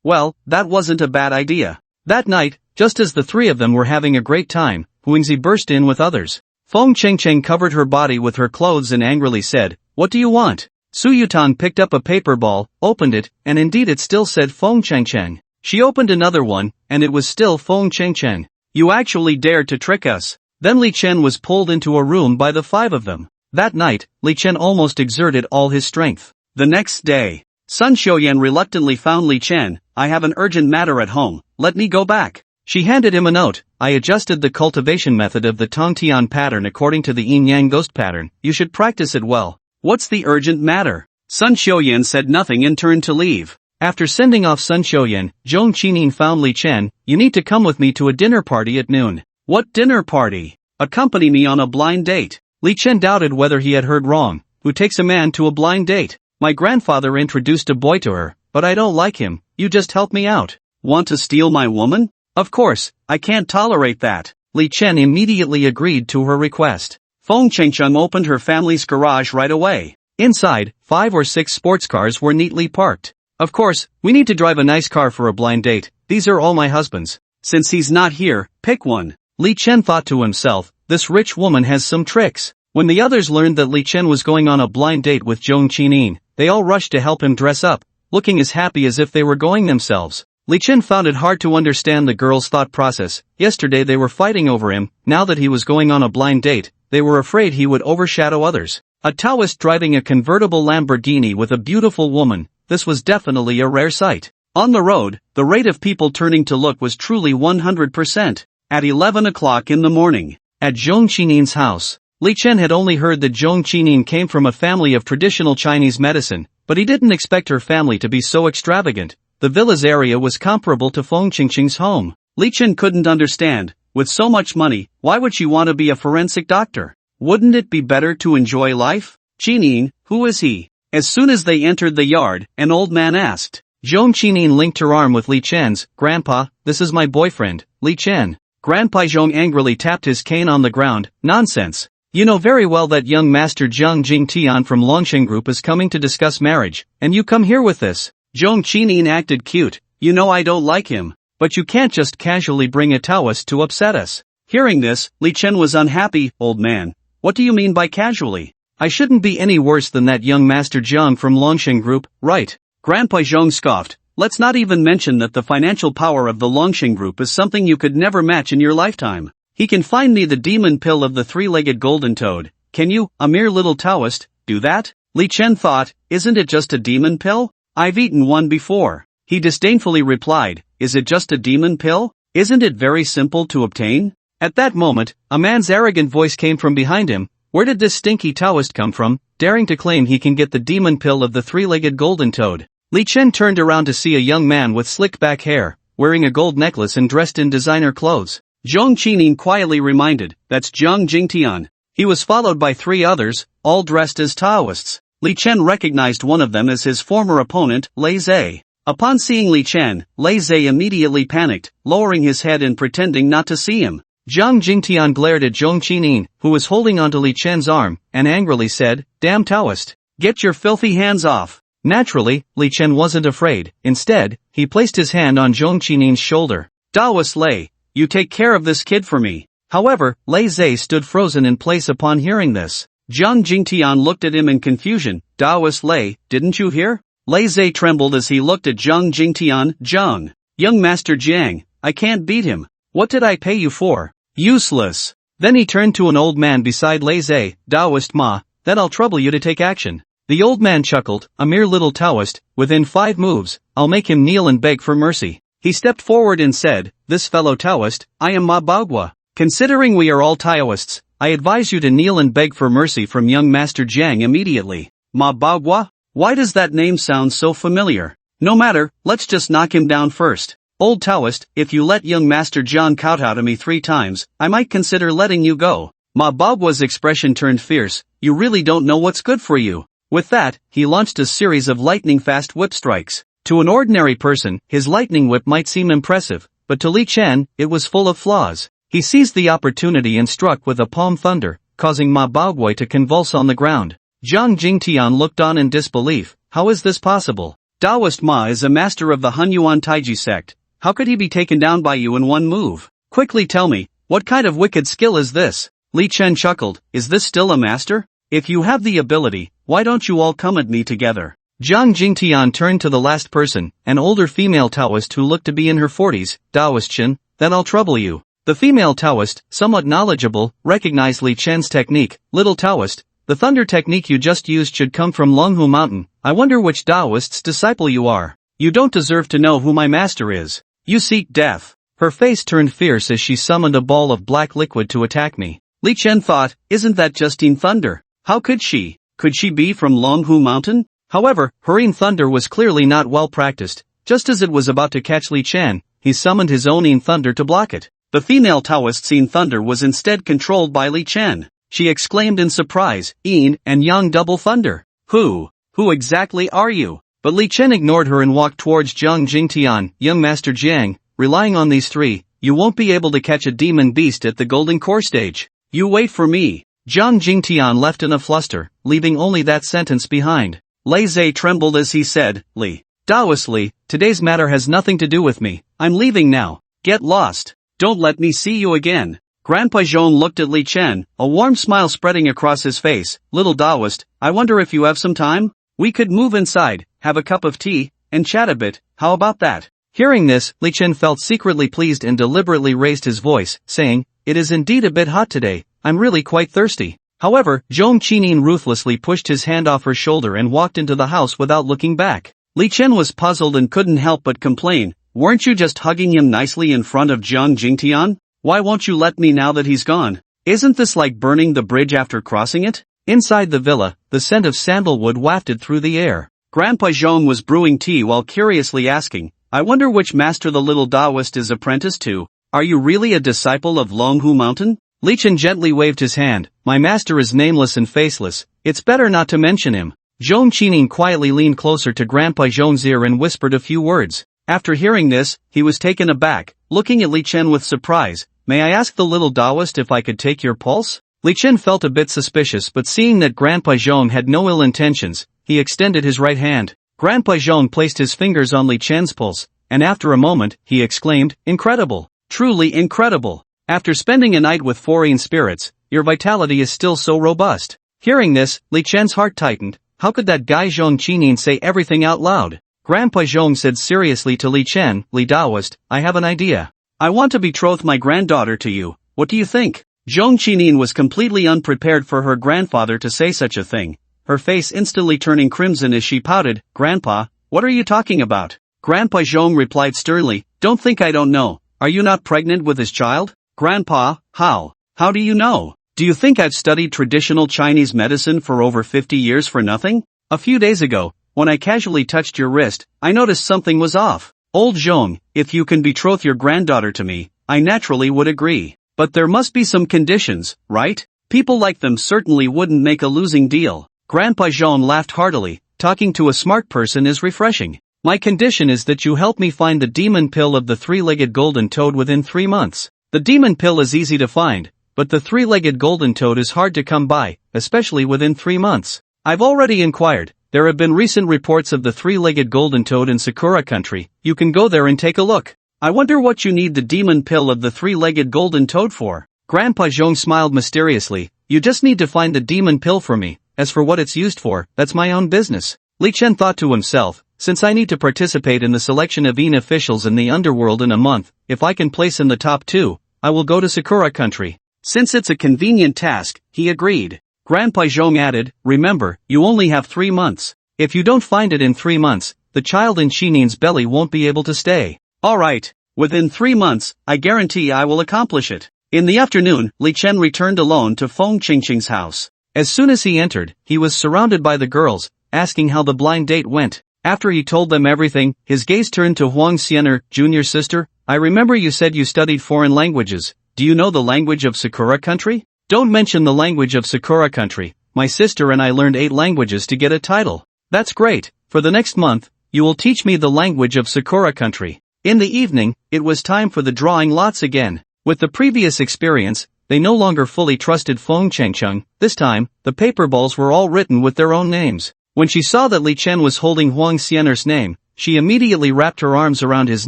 Well, that wasn't a bad idea. That night, just as the three of them were having a great time, Huingzi burst in with others. Feng Chengcheng covered her body with her clothes and angrily said, "What do you want?" Su Yutang picked up a paper ball, opened it, and indeed it still said Feng Chengcheng. She opened another one, and it was still Feng Chengcheng. "You actually dared to trick us." Then Li Chen was pulled into a room by the 5 of them. That night, Li Chen almost exerted all his strength. The next day, Sun Xiuyan reluctantly found Li Chen. I have an urgent matter at home, let me go back. She handed him a note. I adjusted the cultivation method of the Tongtian pattern according to the yin-yang ghost pattern. You should practice it well. What's the urgent matter? Sun Xiuyan said nothing and turned to leave. After sending off Sun Xiuyan, Zhong Qining found Li Chen. You need to come with me to a dinner party at noon. What dinner party? Accompany me on a blind date. Li Chen doubted whether he had heard wrong. Who takes a man to a blind date? My grandfather introduced a boy to her, but I don't like him. You just help me out. Want to steal my woman? Of course, I can't tolerate that. Li Chen immediately agreed to her request. Feng Chengcheng opened her family's garage right away. Inside, 5 or 6 sports cars were neatly parked. Of course, we need to drive a nice car for a blind date. These are all my husband's. Since he's not here, pick one. Li Chen thought to himself, this rich woman has some tricks. When the others learned that Li Chen was going on a blind date with Zhong Qining, they all rushed to help him dress up, looking as happy as if they were going themselves. Li Chen found it hard to understand the girls' thought process. Yesterday they were fighting over him, now that he was going on a blind date, they were afraid he would overshadow others. A Taoist driving a convertible Lamborghini with a beautiful woman, this was definitely a rare sight. On the road, the rate of people turning to look was truly 100%. At 11 o'clock in the morning, at Zhong Qining's house, Li Chen had only heard that Zhong Qining came from a family of traditional Chinese medicine, but he didn't expect her family to be so extravagant. The villa's area was comparable to Feng Qingqing's home. Li Chen couldn't understand, with so much money, why would she want to be a forensic doctor? Wouldn't it be better to enjoy life? Qining, who is he? As soon as they entered the yard, an old man asked. Zhong Qining linked her arm with Li Chen's. Grandpa, this is my boyfriend, Li Chen. Grandpa Zhong angrily tapped his cane on the ground. Nonsense. You know very well that young master Zhang Jingtian from Longshan Group is coming to discuss marriage, and you come here with this. Zhong Qining acted cute. You know I don't like him, but you can't just casually bring a Taoist to upset us. Hearing this, Li Chen was unhappy. Old man, what do you mean by casually? I shouldn't be any worse than that young master Zhang from Longshan Group, right? Grandpa Zhong scoffed. Let's not even mention that the financial power of the Longshan Group is something you could never match in your lifetime. He can find me the demon pill of the 3-legged golden toad. Can you, a mere little Taoist, do that? Li Chen thought, isn't it just a demon pill? I've eaten one before. He disdainfully replied, is it just a demon pill? Isn't it very simple to obtain? At that moment, a man's arrogant voice came from behind him. Where did this stinky Taoist come from, daring to claim he can get the demon pill of the 3-legged golden toad? Li Chen turned around to see a young man with slick back hair, wearing a gold necklace and dressed in designer clothes. Zhong Qining quietly reminded, that's Zhang Jingtian. He was followed by 3 others, all dressed as Taoists. Li Chen recognized one of them as his former opponent, Lei Zhe. Upon seeing Li Chen, Lei Zhe immediately panicked, lowering his head and pretending not to see him. Zhang Jingtian glared at Zhong Qining, who was holding onto Li Chen's arm, and angrily said, damn Taoist, get your filthy hands off. Naturally, Li Chen wasn't afraid. Instead, he placed his hand on Zhong Qining's shoulder. Taoist Lei, you take care of this kid for me. However, Lei Zhe stood frozen in place upon hearing this. Zhang Jingtian looked at him in confusion. Taoist Lei, didn't you hear? Lei Zhe trembled as he looked at Zhang Jingtian. Zhang, young master Jiang, I can't beat him. What did I pay you for? Useless. Then he turned to an old man beside Lei Zhe. Taoist Ma, then I'll trouble you to take action. The old man chuckled, a mere little Taoist, within 5 moves, I'll make him kneel and beg for mercy. He stepped forward and said, this fellow Taoist, I am Ma Baogua. Considering we are all Taoists, I advise you to kneel and beg for mercy from young master Jiang immediately. Ma Baogua? Why does that name sound so familiar? No matter, let's just knock him down first. Old Taoist, if you let young master Jiang kowtow to me 3 times, I might consider letting you go. Ma Baogua's expression turned fierce. You really don't know what's good for you. With that, he launched a series of lightning-fast whip strikes. To an ordinary person, his lightning whip might seem impressive, but to Li Chen, it was full of flaws. He seized the opportunity and struck with a palm thunder, causing Ma Baogui to convulse on the ground. Zhang Jingtian looked on in disbelief. How is this possible? Taoist Ma is a master of the Hunyuan Taiji sect. How could he be taken down by you in one move? Quickly tell me, what kind of wicked skill is this? Li Chen chuckled. Is this still a master? If you have the ability, why don't you all come at me together? Zhang Jingtian turned to the last person, an older female Taoist who looked to be in her 40s. Taoist Chen, then I'll trouble you. The female Taoist, somewhat knowledgeable, recognized Li Chen's technique. Little Taoist, the thunder technique you just used should come from Longhu Mountain. I wonder which Taoist's disciple you are. You don't deserve to know who my master is. You seek death. Her face turned fierce as she summoned a ball of black liquid to attack me. Li Chen thought, isn't that Justine Thunder? How could she? Could she be from Longhu Mountain? However, Hurricane Thunder was clearly not well practiced. Just as it was about to catch Li Chen, he summoned his own Yin Thunder to block it. The female Taoist's Yin Thunder was instead controlled by Li Chen. She exclaimed in surprise, Yin and Yang double thunder. Who exactly are you? But Li Chen ignored her and walked towards Jiang Jingtian, young Master Jiang, relying on these three, you won't be able to catch a demon beast at the Golden Core stage. You wait for me. Jiang Jingtian left in a fluster, leaving only that sentence behind. Lei Zhe trembled as he said, Li. Taoist Li, today's matter has nothing to do with me. I'm leaving now. Get lost. Don't let me see you again. Grandpa Zhong looked at Li Chen, a warm smile spreading across his face. Little Taoist, I wonder if you have some time? We could move inside, have a cup of tea, and chat a bit. How about that? Hearing this, Li Chen felt secretly pleased and deliberately raised his voice, saying, it is indeed a bit hot today. I'm really quite thirsty. However, Zhong Qinin ruthlessly pushed his hand off her shoulder and walked into the house without looking back. Li Chen was puzzled and couldn't help but complain, weren't you just hugging him nicely in front of Jiang Jingtian? Why won't you let me now that he's gone? Isn't this like burning the bridge after crossing it? Inside the villa, the scent of sandalwood wafted through the air. Grandpa Zhong was brewing tea while curiously asking, I wonder which master the little Taoist is apprenticed to. Are you really a disciple of Longhu Mountain? Li Chen gently waved his hand, my master is nameless and faceless, it's better not to mention him. Zhong Qinin quietly leaned closer to Grandpa Zhong's ear and whispered a few words. After hearing this, he was taken aback, looking at Li Chen with surprise. May I ask the little Taoist if I could take your pulse? Li Chen felt a bit suspicious, but seeing that Grandpa Zhong had no ill intentions, he extended his right hand. Grandpa Zhong placed his fingers on Li Chen's pulse, and after a moment, he exclaimed, incredible, truly incredible. After spending a night with foreign spirits, your vitality is still so robust. Hearing this, Li Chen's heart tightened. How could that guy Zhong Qinin say everything out loud? Grandpa Zhong said seriously to Li Chen, Li Taoist, I have an idea. I want to betroth my granddaughter to you. What do you think? Zhong Qinin was completely unprepared for her grandfather to say such a thing, her face instantly turning crimson as she pouted, Grandpa, what are you talking about? Grandpa Zhong replied sternly, don't think I don't know. Are you not pregnant with his child? Grandpa, how? How do you know? Do you think I've studied traditional Chinese medicine for over 50 years for nothing? A few days ago, when I casually touched your wrist, I noticed something was off. Old Zhong, if you can betroth your granddaughter to me, I naturally would agree. But there must be some conditions, right? People like them certainly wouldn't make a losing deal. Grandpa Zhong laughed heartily, talking to a smart person is refreshing. My condition is that you help me find the demon pill of the three-legged golden toad within 3 months. The demon pill is easy to find, but the three-legged golden toad is hard to come by, especially within 3 months. I've already inquired. There have been recent reports of the three-legged golden toad in Sakura country. You can go there and take a look. I wonder what you need the demon pill of the three-legged golden toad for. Grandpa Zhong smiled mysteriously. You just need to find the demon pill for me. As for what it's used for, that's my own business. Li Chen thought to himself, since I need to participate in the selection of Yin officials in the underworld in a month, if I can place in the top 2, I will go to Sakura country. Since it's a convenient task, he agreed. Grandpa Zhong added, remember, you only have 3 months. If you don't find it in 3 months, the child in Qinin's belly won't be able to stay. Alright, within 3 months, I guarantee I will accomplish it. In the afternoon, Li Chen returned alone to Feng Qingqing's house. As soon as he entered, he was surrounded by the girls, asking how the blind date went. After he told them everything, his gaze turned to Huang Xianer, junior sister. I remember you said you studied foreign languages. Do you know the language of Sakura country? Don't mention the language of Sakura country. My sister and I learned 8 languages to get a title. That's great. For the next month, you will teach me the language of Sakura country. In the evening, it was time for the drawing lots again. With the previous experience, they no longer fully trusted Feng Chengcheng. This time, the paper balls were all written with their own names. When she saw that Li Chen was holding Huang Xianer's name, she immediately wrapped her arms around his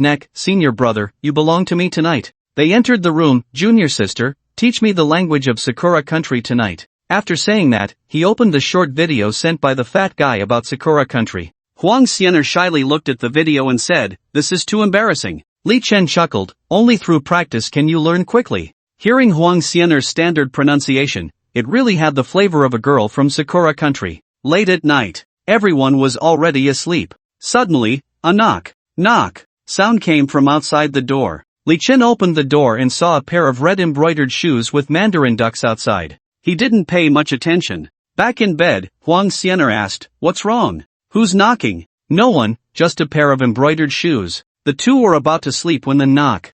neck. Senior brother, you belong to me tonight. They entered the room. Junior sister, teach me the language of Sakura country tonight. After saying that, he opened the short video sent by the fat guy about Sakura country. Huang Xianer shyly looked at the video and said, this is too embarrassing. Li Chen chuckled, only through practice can you learn quickly. Hearing Huang Xianer's standard pronunciation, it really had the flavor of a girl from Sakura country. Late at night, everyone was already asleep. Suddenly, a knock sound came from outside the door. Li Chen opened the door and saw a pair of red embroidered shoes with mandarin ducks outside. He didn't pay much attention. Back in bed, Huang Xianer asked, "What's wrong? Who's knocking?" "No one, just a pair of embroidered shoes." The two were about to sleep when the knock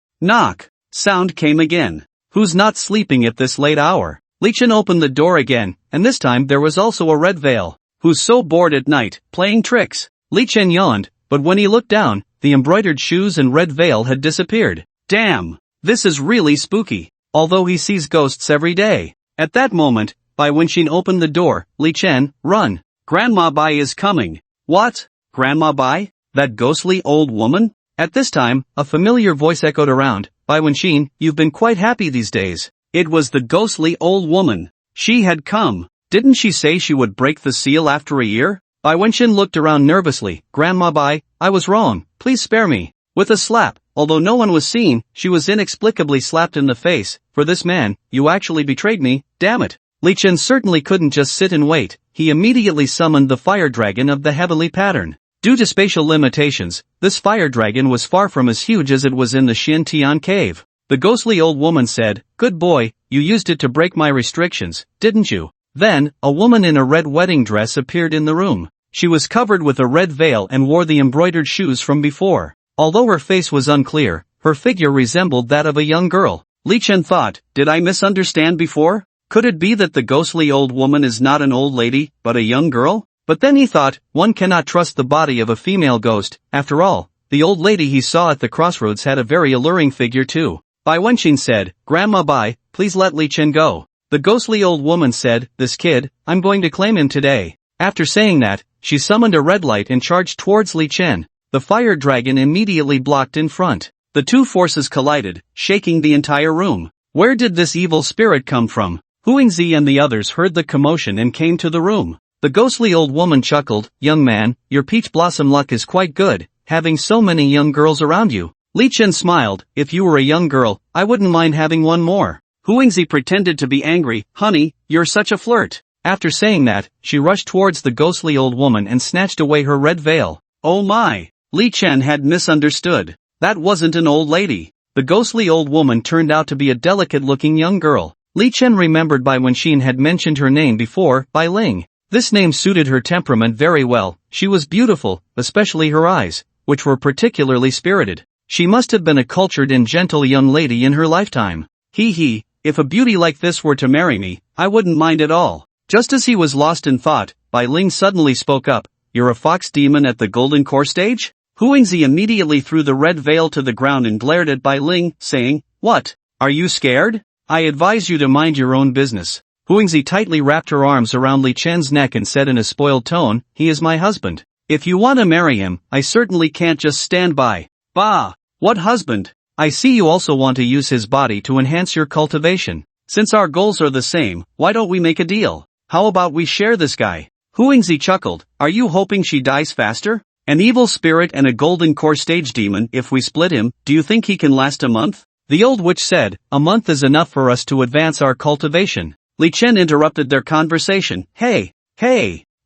sound came again. "Who's not sleeping at this late hour?" Li Chen opened the door again, and this time there was also a red veil. "Who's so bored at night, playing tricks?" Li Chen yawned, but when he looked down, the embroidered shoes and red veil had disappeared. Damn, this is really spooky. Although he sees ghosts every day. At that moment, Bai Wenxin opened the door. "Li Chen, run. Grandma Bai is coming." "What? Grandma Bai? That ghostly old woman?" At this time, a familiar voice echoed around. "Bai Wenxin, you've been quite happy these days." It was the ghostly old woman. She had come. Didn't she say she would break the seal after a year? Bai Wenxin looked around nervously. "Grandma Bai, I was wrong, please spare me." With a slap, although no one was seen, she was inexplicably slapped in the face. "For this man, you actually betrayed me, damn it." Li Chen certainly couldn't just sit and wait. He immediately summoned the fire dragon of the heavenly pattern. Due to spatial limitations, this fire dragon was far from as huge as it was in the Xintian cave. The ghostly old woman said, "Good boy, you used it to break my restrictions, didn't you?" Then, a woman in a red wedding dress appeared in the room. She was covered with a red veil and wore the embroidered shoes from before. Although her face was unclear, her figure resembled that of a young girl. Li Chen thought, did I misunderstand before? Could it be that the ghostly old woman is not an old lady, but a young girl? But then he thought, one cannot trust the body of a female ghost. After all, the old lady he saw at the crossroads had a very alluring figure too. Bai Wenxin said, "Grandma Bai, please let Li Chen go." The ghostly old woman said, "This kid, I'm going to claim him today." After saying that, she summoned a red light and charged towards Li Chen. The fire dragon immediately blocked in front. The two forces collided, shaking the entire room. Where did this evil spirit come from? Huangzi and the others heard the commotion and came to the room. The ghostly old woman chuckled, "Young man, your peach blossom luck is quite good, having so many young girls around you." Li Chen smiled, "If you were a young girl, I wouldn't mind having one more." Huangzi pretended to be angry, "Honey, you're such a flirt." After saying that, she rushed towards the ghostly old woman and snatched away her red veil. Oh my! Li Chen had misunderstood. That wasn't an old lady. The ghostly old woman turned out to be a delicate-looking young girl. Li Chen remembered Bai Wenxin had mentioned her name before, Bai Ling. This name suited her temperament very well. She was beautiful, especially her eyes, which were particularly spirited. She must have been a cultured and gentle young lady in her lifetime. Hee, if a beauty like this were to marry me, I wouldn't mind at all. Just as he was lost in thought, Bai Ling suddenly spoke up, "You're a fox demon at the golden core stage?" Huangzi immediately threw the red veil to the ground and glared at Bai Ling, saying, "What? Are you scared? I advise you to mind your own business." Huangzi tightly wrapped her arms around Li Chen's neck and said in a spoiled tone, "He is my husband. If you want to marry him, I certainly can't just stand by." "Bah! What husband? I see you also want to use his body to enhance your cultivation. Since our goals are the same, why don't we make a deal? How about we share this guy?" Huangzi chuckled, "Are you hoping she dies faster? An evil spirit and a golden core stage demon, if we split him, do you think he can last a month?" The old witch said, "A month is enough for us to advance our cultivation." Li Chen interrupted their conversation. Hey,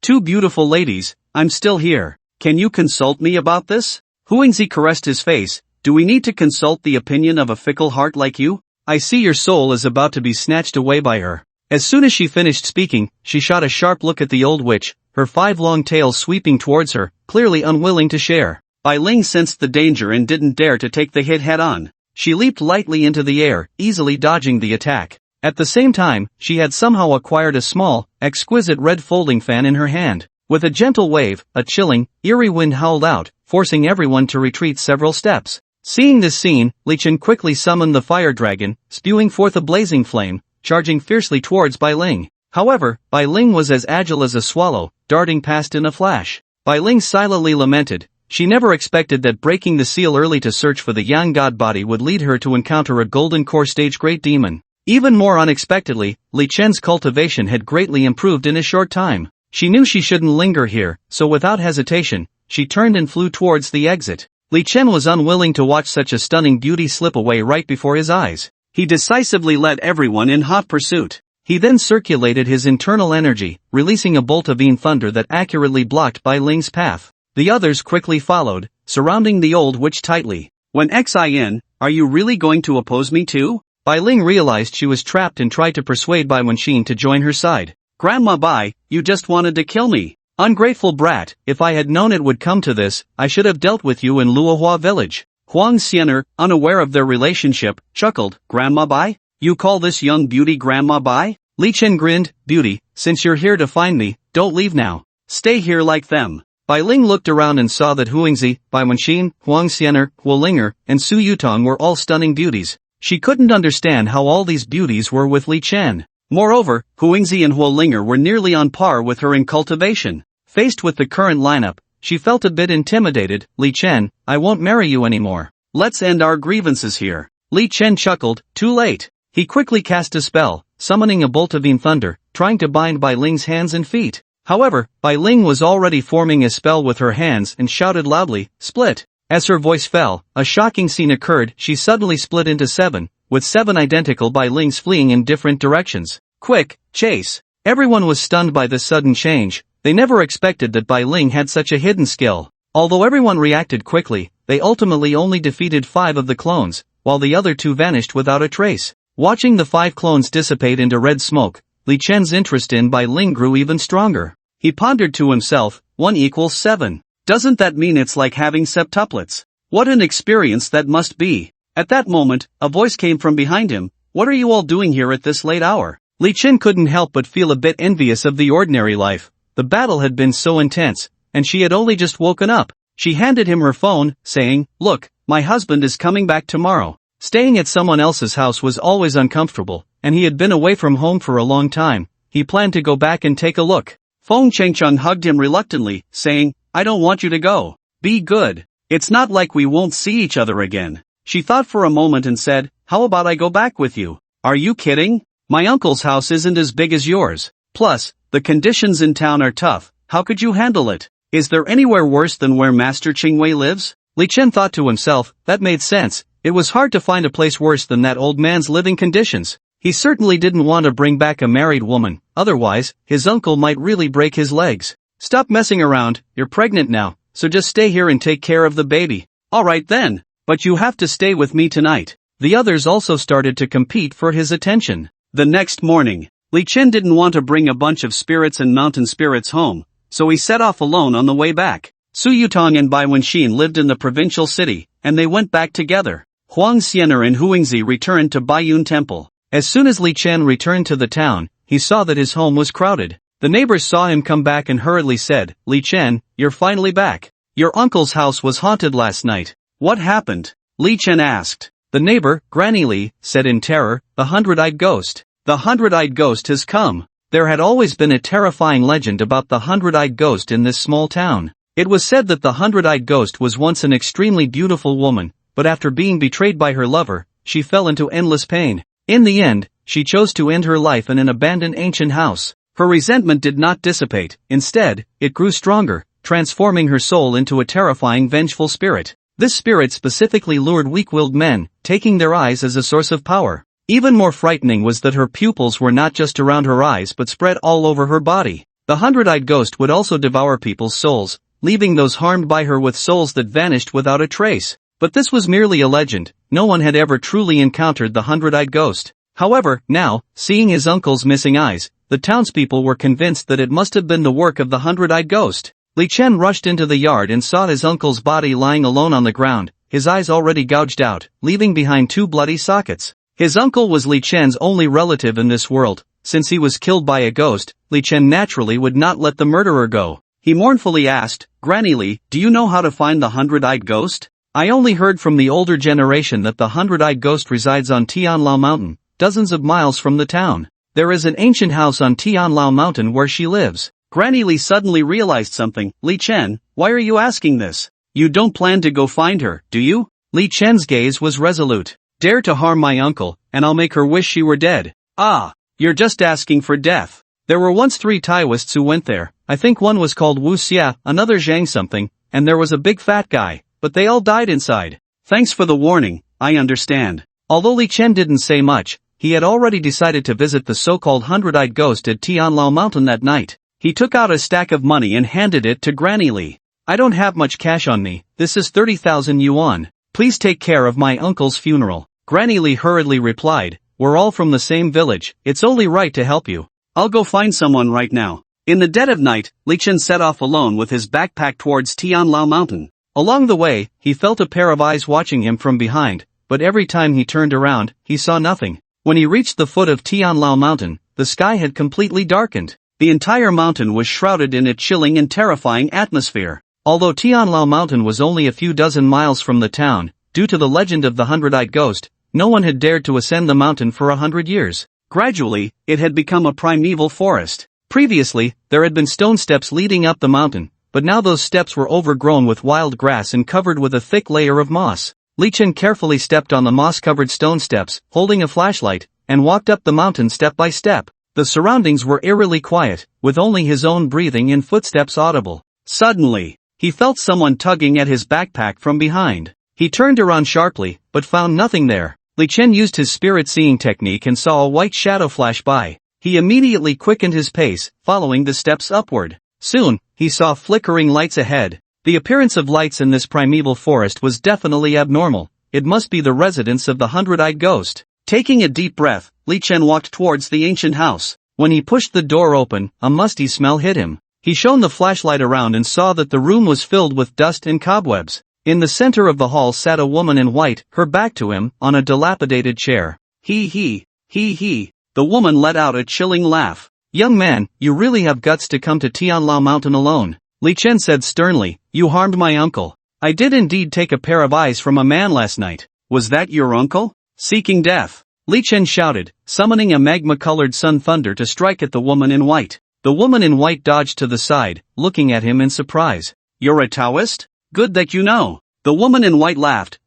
two beautiful ladies, I'm still here. Can you consult me about this?" Huangzi caressed his face. "Do we need to consult the opinion of a fickle heart like you? I see your soul is about to be snatched away by her." As soon as she finished speaking, she shot a sharp look at the old witch, her 5 long tails sweeping towards her, clearly unwilling to share. Bai Ling sensed the danger and didn't dare to take the hit head-on. She leaped lightly into the air, easily dodging the attack. At the same time, she had somehow acquired a small, exquisite red folding fan in her hand. With a gentle wave, a chilling, eerie wind howled out, forcing everyone to retreat several steps. Seeing this scene, Li Chen quickly summoned the fire dragon, spewing forth a blazing flame, charging fiercely towards Bai Ling. However, Bai Ling was as agile as a swallow, darting past in a flash. Bai Ling silently lamented. She never expected that breaking the seal early to search for the Yang God body would lead her to encounter a golden core stage great demon. Even more unexpectedly, Li Chen's cultivation had greatly improved in a short time. She knew she shouldn't linger here, so without hesitation, she turned and flew towards the exit. Li Chen was unwilling to watch such a stunning beauty slip away right before his eyes. He decisively led everyone in hot pursuit. He then circulated his internal energy, releasing a bolt of thunder that accurately blocked Bai Ling's path. The others quickly followed, surrounding the old witch tightly. When Xin, are you really going to oppose me too? Bai Ling realized she was trapped and tried to persuade Bai Wenxin to join her side. Grandma Bai, you just wanted to kill me. Ungrateful brat, if I had known it would come to this, I should have dealt with you in Lua Village. Huang Xianer, unaware of their relationship, chuckled, Grandma Bai? You call this young beauty Grandma Bai? Li Chen grinned, Beauty, since you're here to find me, don't leave now. Stay here like them. Bai Ling looked around and saw that Huangzi, Bai Wenxin, Huang Xianer, Wu Linger, and Su Yutong were all stunning beauties. She couldn't understand how all these beauties were with Li Chen. Moreover, Huangzi and Wu Linger were nearly on par with her in cultivation. Faced with the current lineup, she felt a bit intimidated. Li Chen, I won't marry you anymore. Let's end our grievances here. Li Chen chuckled, too late. He quickly cast a spell, summoning a bolt of thunder, trying to bind Bai Ling's hands and feet. However, Bai Ling was already forming a spell with her hands and shouted loudly, split. As her voice fell, a shocking scene occurred. She suddenly split into 7, with 7 identical Bai Lings fleeing in different directions. Quick, chase. Everyone was stunned by this sudden change. They never expected that Bai Ling had such a hidden skill. Although everyone reacted quickly, they ultimately only defeated 5 of the clones, while the other 2 vanished without a trace. Watching the 5 clones dissipate into red smoke, Li Chen's interest in Bai Ling grew even stronger. He pondered to himself, 1 equals 7. Doesn't that mean it's like having septuplets? What an experience that must be. At that moment, a voice came from behind him. What are you all doing here at this late hour? Li Chen couldn't help but feel a bit envious of the ordinary life. The battle had been so intense, and she had only just woken up. She handed him her phone, saying, Look, my husband is coming back tomorrow. Staying at someone else's house was always uncomfortable, and he had been away from home for a long time. He planned to go back and take a look. Feng Chengcheng hugged him reluctantly, saying, I don't want you to go. Be good. It's not like we won't see each other again. She thought for a moment and said, How about I go back with you? Are you kidding? My uncle's house isn't as big as yours. Plus, the conditions in town are tough. How could you handle it? Is there anywhere worse than where Master Qingwei lives? Li Chen thought to himself, that made sense. It was hard to find a place worse than that old man's living conditions. He certainly didn't want to bring back a married woman, otherwise, his uncle might really break his legs. Stop messing around, you're pregnant now, so just stay here and take care of the baby. Alright then, but you have to stay with me tonight. The others also started to compete for his attention. The next morning, Li Chen didn't want to bring a bunch of spirits and mountain spirits home, so he set off alone on the way back. Su Yutong and Bai Wenxin lived in the provincial city, and they went back together. Huang Xianer and Huangzi returned to Bayun Temple. As soon as Li Chen returned to the town, he saw that his home was crowded. The neighbors saw him come back and hurriedly said, Li Chen, you're finally back. Your uncle's house was haunted last night. What happened? Li Chen asked. The neighbor, Granny Li, said in terror, the 100-eyed ghost. The 100-eyed ghost has come. There had always been a terrifying legend about the 100-eyed ghost in this small town. It was said that the 100-eyed ghost was once an extremely beautiful woman, but after being betrayed by her lover, she fell into endless pain. In the end, she chose to end her life in an abandoned ancient house. Her resentment did not dissipate, instead, it grew stronger, transforming her soul into a terrifying vengeful spirit. This spirit specifically lured weak-willed men, taking their eyes as a source of power. Even more frightening was that her pupils were not just around her eyes but spread all over her body. The 100-eyed ghost would also devour people's souls, leaving those harmed by her with souls that vanished without a trace. But this was merely a legend. No one had ever truly encountered the 100-eyed ghost. However, now, seeing his uncle's missing eyes, the townspeople were convinced that it must have been the work of the 100-eyed ghost. Li Chen rushed into the yard and saw his uncle's body lying alone on the ground, his eyes already gouged out, leaving behind 2 bloody sockets. His uncle was Li Chen's only relative in this world. Since he was killed by a ghost, Li Chen naturally would not let the murderer go. He mournfully asked, Granny Li, do you know how to find the 100-eyed ghost? I only heard from the older generation that the 100-eyed ghost resides on Tianlao Mountain, dozens of miles from the town. There is an ancient house on Tianlao Mountain where she lives. Granny Li suddenly realized something. Li Chen, why are you asking this? You don't plan to go find her, do you? Li Chen's gaze was resolute. Dare to harm my uncle, and I'll make her wish she were dead. Ah, you're just asking for death. There were once 3 Taoists who went there. I think one was called Wu Xia, another Zhang something, and there was a big fat guy, but they all died inside. Thanks for the warning, I understand. Although Li Chen didn't say much, he had already decided to visit the so-called hundred-eyed ghost at Tianlao Mountain that night. He took out a stack of money and handed it to Granny Li. I don't have much cash on me, this is 30,000 yuan. Please take care of my uncle's funeral. Granny Li hurriedly replied, we're all from the same village, it's only right to help you. I'll go find someone right now. In the dead of night, Li Chen set off alone with his backpack towards Tianlao Mountain. Along the way, he felt a pair of eyes watching him from behind, but every time he turned around, he saw nothing. When he reached the foot of Tianlao Mountain, the sky had completely darkened. The entire mountain was shrouded in a chilling and terrifying atmosphere. Although Tianlao Mountain was only a few dozen miles from the town, due to the legend of the hundred-eyed ghost, no one had dared to ascend the mountain for 100 years. Gradually, it had become a primeval forest. Previously, there had been stone steps leading up the mountain, but now those steps were overgrown with wild grass and covered with a thick layer of moss. Li Chen carefully stepped on the moss-covered stone steps, holding a flashlight, and walked up the mountain step by step. The surroundings were eerily quiet, with only his own breathing and footsteps audible. Suddenly, he felt someone tugging at his backpack from behind. He turned around sharply, but found nothing there. Li Chen used his spirit-seeing technique and saw a white shadow flash by. He immediately quickened his pace, following the steps upward. Soon, he saw flickering lights ahead. The appearance of lights in this primeval forest was definitely abnormal. It must be the residence of the hundred-eyed ghost. Taking a deep breath, Li Chen walked towards the ancient house. When he pushed the door open, a musty smell hit him. He shone the flashlight around and saw that the room was filled with dust and cobwebs. In the center of the hall sat a woman in white, her back to him, on a dilapidated chair. He. The woman let out a chilling laugh. Young man, you really have guts to come to Tianlao Mountain alone. Li Chen said sternly, you harmed my uncle. I did indeed take a pair of eyes from a man last night. Was that your uncle? Seeking death. Li Chen shouted, summoning a magma-colored sun thunder to strike at the woman in white. The woman in white dodged to the side, looking at him in surprise. You're a Taoist? Good that you know. The woman in white laughed.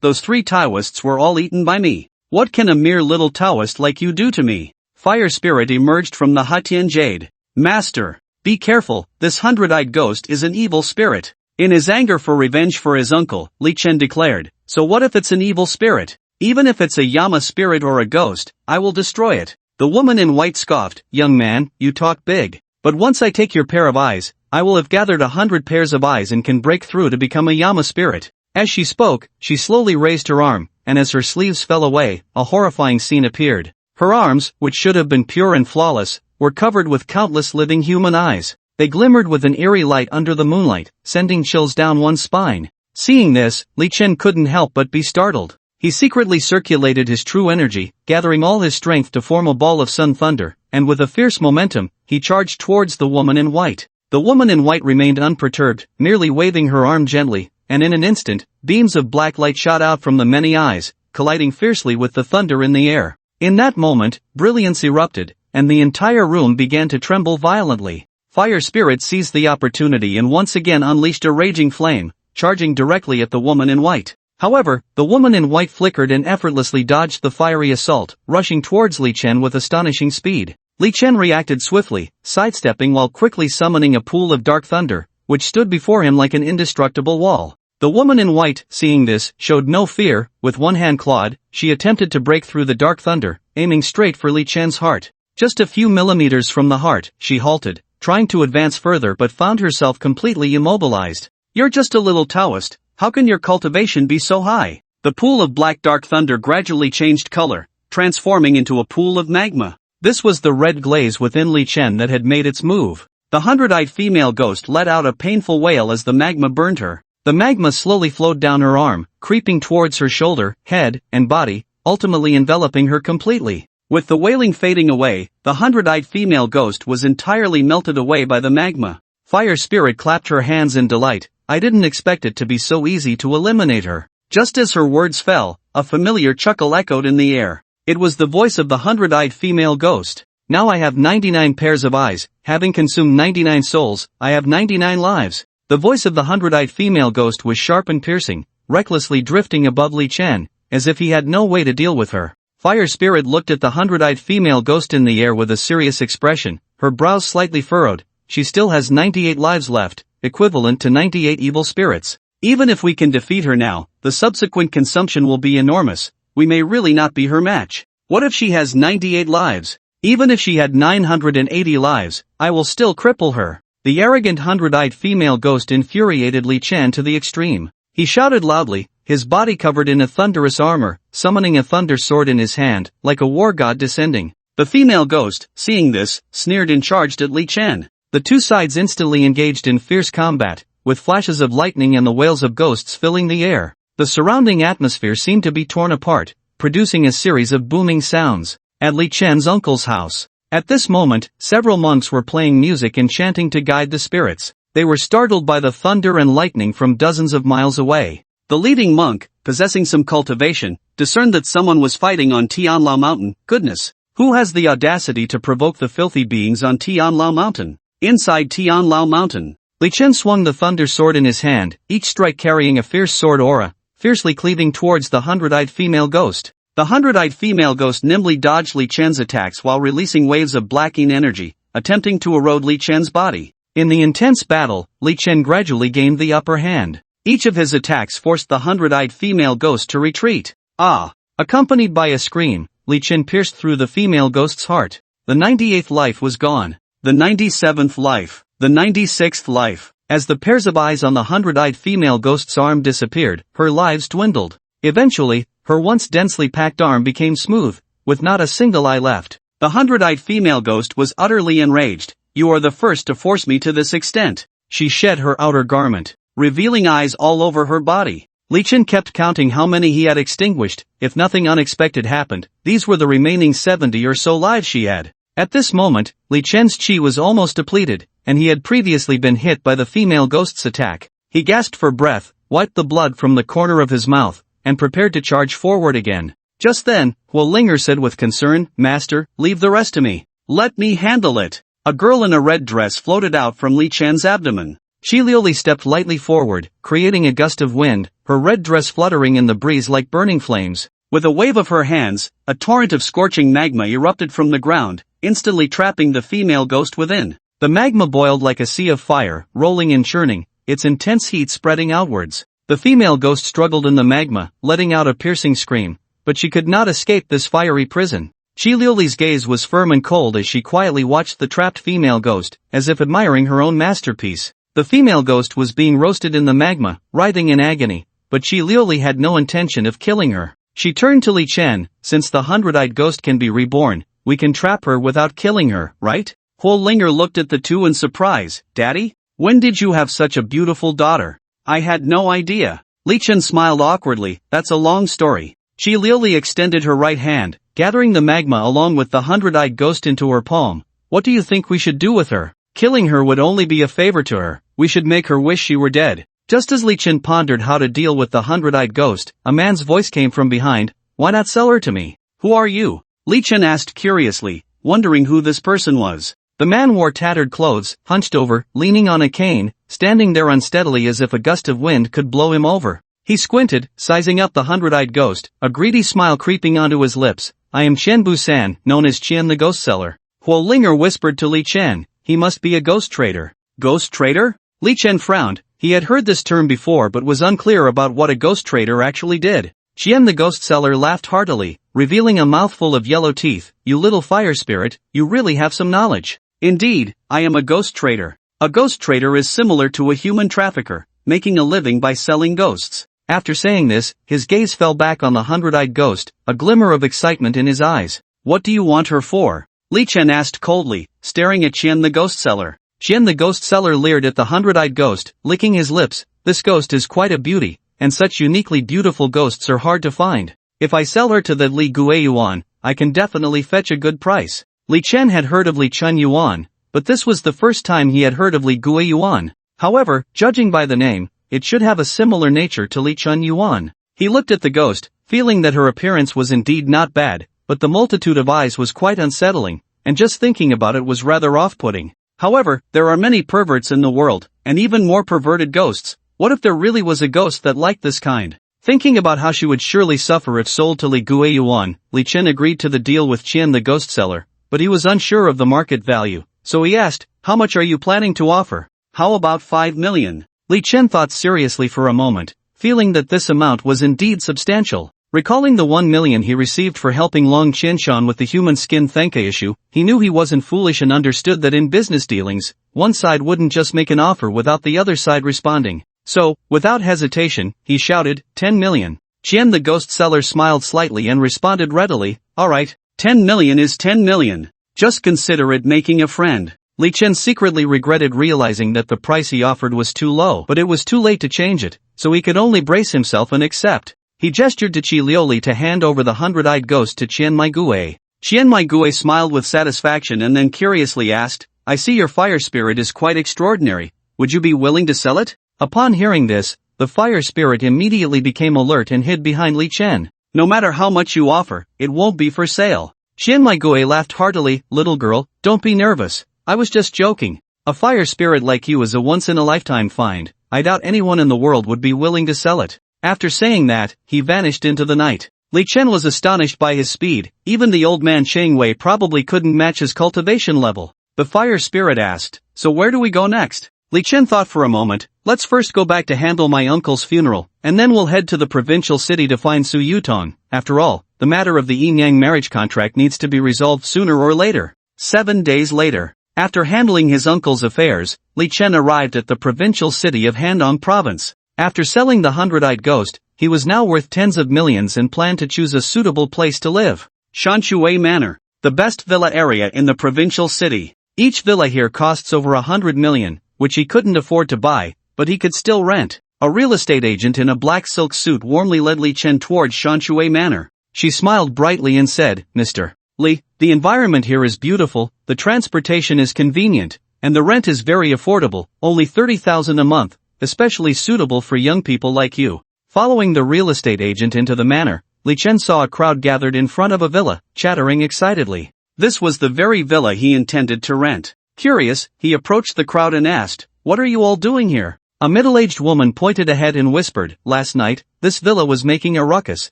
Those 3 Taoists were all eaten by me. What can a mere little Taoist like you do to me? Fire spirit emerged from the Haitian jade. Master, be careful, this hundred-eyed ghost is an evil spirit. In his anger for revenge for his uncle, Li Chen declared, so what if it's an evil spirit? Even if it's a Yama spirit or a ghost, I will destroy it. The woman in white scoffed, young man, you talk big. But once I take your pair of eyes, I will have gathered 100 pairs of eyes and can break through to become a Yama spirit. As she spoke, she slowly raised her arm, and as her sleeves fell away, a horrifying scene appeared. Her arms, which should have been pure and flawless, were covered with countless living human eyes. They glimmered with an eerie light under the moonlight, sending chills down one's spine. Seeing this, Li Chen couldn't help but be startled. He secretly circulated his true energy, gathering all his strength to form a ball of sun thunder, and with a fierce momentum, he charged towards the woman in white. The woman in white remained unperturbed, merely waving her arm gently, and in an instant, beams of black light shot out from the many eyes, colliding fiercely with the thunder in the air. In that moment, brilliance erupted, and the entire room began to tremble violently. Fire Spirit seized the opportunity and once again unleashed a raging flame, charging directly at the woman in white. However, the woman in white flickered and effortlessly dodged the fiery assault, rushing towards Li Chen with astonishing speed. Li Chen reacted swiftly, sidestepping while quickly summoning a pool of dark thunder, which stood before him like an indestructible wall. The woman in white, seeing this, showed no fear. With one hand clawed, she attempted to break through the dark thunder, aiming straight for Li Chen's heart. Just a few millimeters from the heart, she halted, trying to advance further but found herself completely immobilized. You're just a little Taoist. How can your cultivation be so high? The pool of black dark thunder gradually changed color, transforming into a pool of magma. This was the red glaze within Li Chen that had made its move. The hundred-eyed female ghost let out a painful wail as the magma burned her. The magma slowly flowed down her arm, creeping towards her shoulder, head, and body, ultimately enveloping her completely. With the wailing fading away, the hundred-eyed female ghost was entirely melted away by the magma. Fire Spirit clapped her hands in delight. I didn't expect it to be so easy to eliminate her. Just as her words fell, a familiar chuckle echoed in the air. It was the voice of the hundred-eyed female ghost. Now I have 99 pairs of eyes, having consumed 99 souls, I have 99 lives. The voice of the hundred-eyed female ghost was sharp and piercing, recklessly drifting above Li Chen, as if he had no way to deal with her. Fire Spirit looked at the hundred-eyed female ghost in the air with a serious expression, her brows slightly furrowed. She still has 98 lives left, equivalent to 98 evil spirits. Even if we can defeat her now, the subsequent consumption will be enormous. We may really not be her match. What if she has 98 lives? Even if she had 980 lives, I will still cripple her. The arrogant hundred-eyed female ghost infuriated Li Chen to the extreme. He shouted loudly, his body covered in a thunderous armor, summoning a thunder sword in his hand, like a war god descending. The female ghost, seeing this, sneered and charged at Li Chen. The two sides instantly engaged in fierce combat, with flashes of lightning and the wails of ghosts filling the air. The surrounding atmosphere seemed to be torn apart, producing a series of booming sounds. At Li Chen's uncle's house. At this moment, several monks were playing music and chanting to guide the spirits. They were startled by the thunder and lightning from dozens of miles away. The leading monk, possessing some cultivation, discerned that someone was fighting on Tianlao Mountain. Goodness! Who has the audacity to provoke the filthy beings on Tianlao Mountain? Inside Tianlao Mountain. Li Chen swung the thunder sword in his hand, each strike carrying a fierce sword aura, fiercely cleaving towards the hundred-eyed female ghost. The hundred-eyed female ghost nimbly dodged Li Chen's attacks while releasing waves of blacking energy, attempting to erode Li Chen's body. In the intense battle, Li Chen gradually gained the upper hand. Each of his attacks forced the hundred-eyed female ghost to retreat. Ah! Accompanied by a scream, Li Chen pierced through the female ghost's heart. The 98th life was gone. The 97th life. The 96th life. As the pairs of eyes on the hundred-eyed female ghost's arm disappeared, her lives dwindled. Eventually, her once densely packed arm became smooth, with not a single eye left. The hundred-eyed female ghost was utterly enraged. You are the first to force me to this extent. She shed her outer garment, revealing eyes all over her body. Li Chen kept counting how many he had extinguished. If nothing unexpected happened, these were the remaining 70 or so lives she had. At this moment, Li Chen's chi was almost depleted, and he had previously been hit by the female ghost's attack. He gasped for breath, wiped the blood from the corner of his mouth, and prepared to charge forward again. Just then, Huo Linger said with concern, "Master, leave the rest to me. Let me handle it." A girl in a red dress floated out from Li Chen's abdomen. She Liuli stepped lightly forward, creating a gust of wind, her red dress fluttering in the breeze like burning flames. With a wave of her hands, a torrent of scorching magma erupted from the ground, instantly trapping the female ghost within. The magma boiled like a sea of fire, rolling and churning, its intense heat spreading outwards. The female ghost struggled in the magma, letting out a piercing scream, but she could not escape this fiery prison. Shi Liuli's gaze was firm and cold as she quietly watched the trapped female ghost, as if admiring her own masterpiece. The female ghost was being roasted in the magma, writhing in agony, but Shi Liuli had no intention of killing her. She turned to Li Chen, "Since the hundred-eyed ghost can be reborn, we can trap her without killing her, right?" Huo Linger looked at the two in surprise. "Daddy? When did you have such a beautiful daughter? I had no idea." Li Chen smiled awkwardly. "That's a long story." Shi Liuli extended her right hand, gathering the magma along with the hundred-eyed ghost into her palm. "What do you think we should do with her? Killing her would only be a favor to her. We should make her wish she were dead." Just as Li Chen pondered how to deal with the hundred-eyed ghost, a man's voice came from behind. "Why not sell her to me?" "Who are you?" Li Chen asked curiously, wondering who this person was. The man wore tattered clothes, hunched over, leaning on a cane, standing there unsteadily as if a gust of wind could blow him over. He squinted, sizing up the hundred-eyed ghost, a greedy smile creeping onto his lips. "I am Chen Busan, known as Qian the Ghost Seller." Huo Linger whispered to Li Chen, "He must be a ghost trader." "Ghost trader?" Li Chen frowned. He had heard this term before but was unclear about what a ghost trader actually did. Qian the Ghost Seller laughed heartily, revealing a mouthful of yellow teeth. "You little fire spirit, you really have some knowledge." "Indeed, I am a ghost trader. A ghost trader is similar to a human trafficker, making a living by selling ghosts." After saying this, his gaze fell back on the hundred-eyed ghost, a glimmer of excitement in his eyes. "What do you want her for?" Li Chen asked coldly, staring at Qian the Ghost Seller. Qian the Ghost Seller leered at the hundred-eyed ghost, licking his lips. "This ghost is quite a beauty, and such uniquely beautiful ghosts are hard to find. If I sell her to the Li Guiyuan, I can definitely fetch a good price." Li Chen had heard of Li Chun Yuan, but this was the first time he had heard of Li Guiyuan. However, judging by the name, it should have a similar nature to Li Chun Yuan. He looked at the ghost, feeling that her appearance was indeed not bad, but the multitude of eyes was quite unsettling, and just thinking about it was rather off-putting. However, there are many perverts in the world, and even more perverted ghosts. What if there really was a ghost that liked this kind? Thinking about how she would surely suffer if sold to Li Guiyuan, Li Chen agreed to the deal with Qian the Ghost Seller, but he was unsure of the market value, so he asked, "How much are you planning to offer?" "How about 5 million? Li Chen thought seriously for a moment, feeling that this amount was indeed substantial. Recalling the 1 million he received for helping Long Qianshan with the human skin Thenka issue, he knew he wasn't foolish and understood that in business dealings, one side wouldn't just make an offer without the other side responding. So, without hesitation, he shouted, 10 million. Qian the ghost seller smiled slightly and responded readily, alright, 10 million is 10 million. Just consider it making a friend. Li Chen secretly regretted realizing that the price he offered was too low, but it was too late to change it, so he could only brace himself and accept. He gestured to Qi Liuli to hand over the 100-eyed ghost to Qian Maigui. Qian Maigui smiled with satisfaction and then curiously asked, I see your fire spirit is quite extraordinary. Would you be willing to sell it? Upon hearing this, the fire spirit immediately became alert and hid behind Li Chen. No matter how much you offer, it won't be for sale. Qian Maigui laughed heartily, little girl, don't be nervous. I was just joking. A fire spirit like you is a once-in-a-lifetime find. I doubt anyone in the world would be willing to sell it. After saying that, he vanished into the night. Li Chen was astonished by his speed. Even the old man Cheng Wei probably couldn't match his cultivation level. The fire spirit asked, so where do we go next? Li Chen thought for a moment, let's first go back to handle my uncle's funeral, and then we'll head to the provincial city to find Su Yutong. After all, the matter of the Yin Yang marriage contract needs to be resolved sooner or later. 7 days later. After handling his uncle's affairs, Li Chen arrived at the provincial city of Handong province. After selling the 100-eyed ghost, he was now worth tens of millions and planned to choose a suitable place to live. Shanshui Manor, the best villa area in the provincial city. Each villa here costs over 100 million, which he couldn't afford to buy, but he could still rent. A real estate agent in a black silk suit warmly led Li Chen towards Shanshui Manor. She smiled brightly and said, Mr. Li, the environment here is beautiful, the transportation is convenient, and the rent is very affordable, only 30,000 a month, especially suitable for young people like you. Following the real estate agent into the manor, Li Chen saw a crowd gathered in front of a villa, chattering excitedly. This was the very villa he intended to rent. Curious, he approached the crowd and asked, what are you all doing here? A middle-aged woman pointed ahead and whispered, last night, this villa was making a ruckus.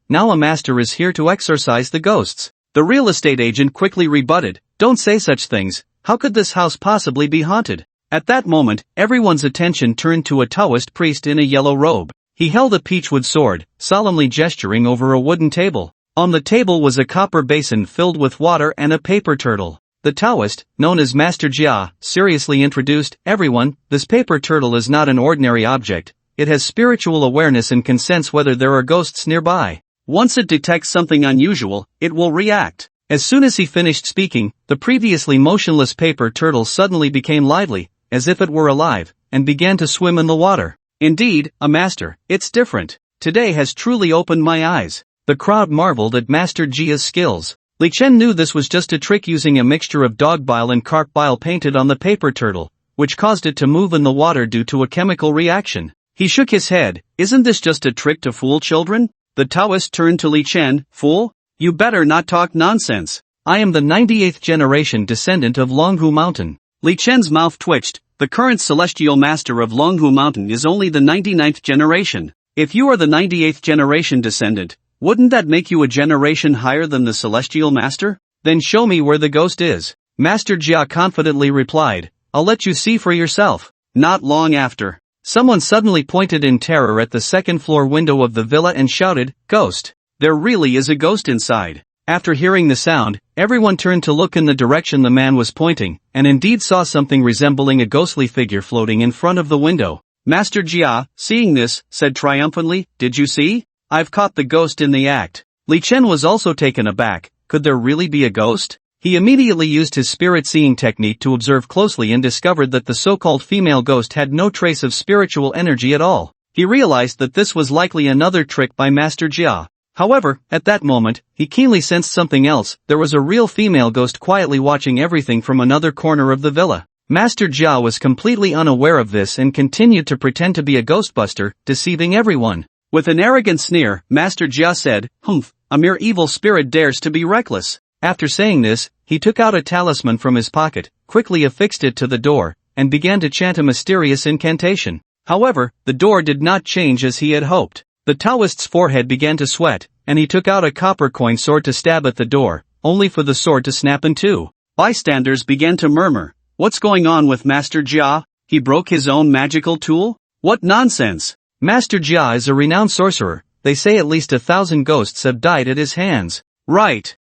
Now a master is here to exorcise the ghosts. The real estate agent quickly rebutted, don't say such things, how could this house possibly be haunted? At that moment, everyone's attention turned to a Taoist priest in a yellow robe. He held a peachwood sword, solemnly gesturing over a wooden table. On the table was a copper basin filled with water and a paper turtle. The Taoist, known as Master Jia, seriously introduced, everyone, this paper turtle is not an ordinary object. It has spiritual awareness and can sense whether there are ghosts nearby. Once it detects something unusual, it will react. As soon as he finished speaking, the previously motionless paper turtle suddenly became lively, as if it were alive, and began to swim in the water. Indeed, a master, it's different. Today has truly opened my eyes. The crowd marveled at Master Jia's skills. Li Chen knew this was just a trick using a mixture of dog bile and carp bile painted on the paper turtle, which caused it to move in the water due to a chemical reaction. He shook his head, isn't this just a trick to fool children? The Taoist turned to Li Chen, fool? You better not talk nonsense. I am the 98th generation descendant of Longhu Mountain. Li Chen's mouth twitched. The current celestial master of Longhu Mountain is only the 99th generation. If you are the 98th generation descendant, wouldn't that make you a generation higher than the celestial master? Then show me where the ghost is. Master Jia confidently replied, I'll let you see for yourself. Not long after, someone suddenly pointed in terror at the second-floor window of the villa and shouted, Ghost! There really is a ghost inside. After hearing the sound, everyone turned to look in the direction the man was pointing, and indeed saw something resembling a ghostly figure floating in front of the window. Master Jia, seeing this, said triumphantly, Did you see? I've caught the ghost in the act. Li Chen was also taken aback. Could there really be a ghost? He immediately used his spirit-seeing technique to observe closely and discovered that the so-called female ghost had no trace of spiritual energy at all. He realized that this was likely another trick by Master Jia. However, at that moment, he keenly sensed something else. There was a real female ghost quietly watching everything from another corner of the villa. Master Jia was completely unaware of this and continued to pretend to be a ghostbuster, deceiving everyone. With an arrogant sneer, Master Jia said, Humph, a mere evil spirit dares to be reckless. After saying this, he took out a talisman from his pocket, quickly affixed it to the door, and began to chant a mysterious incantation. However, the door did not change as he had hoped. The Taoist's forehead began to sweat, and he took out a copper coin sword to stab at the door, only for the sword to snap in two. Bystanders began to murmur, What's going on with Master Jia? He broke his own magical tool? What nonsense! Master Jia is a renowned sorcerer. they say at least 1,000 ghosts have died at his hands. Right.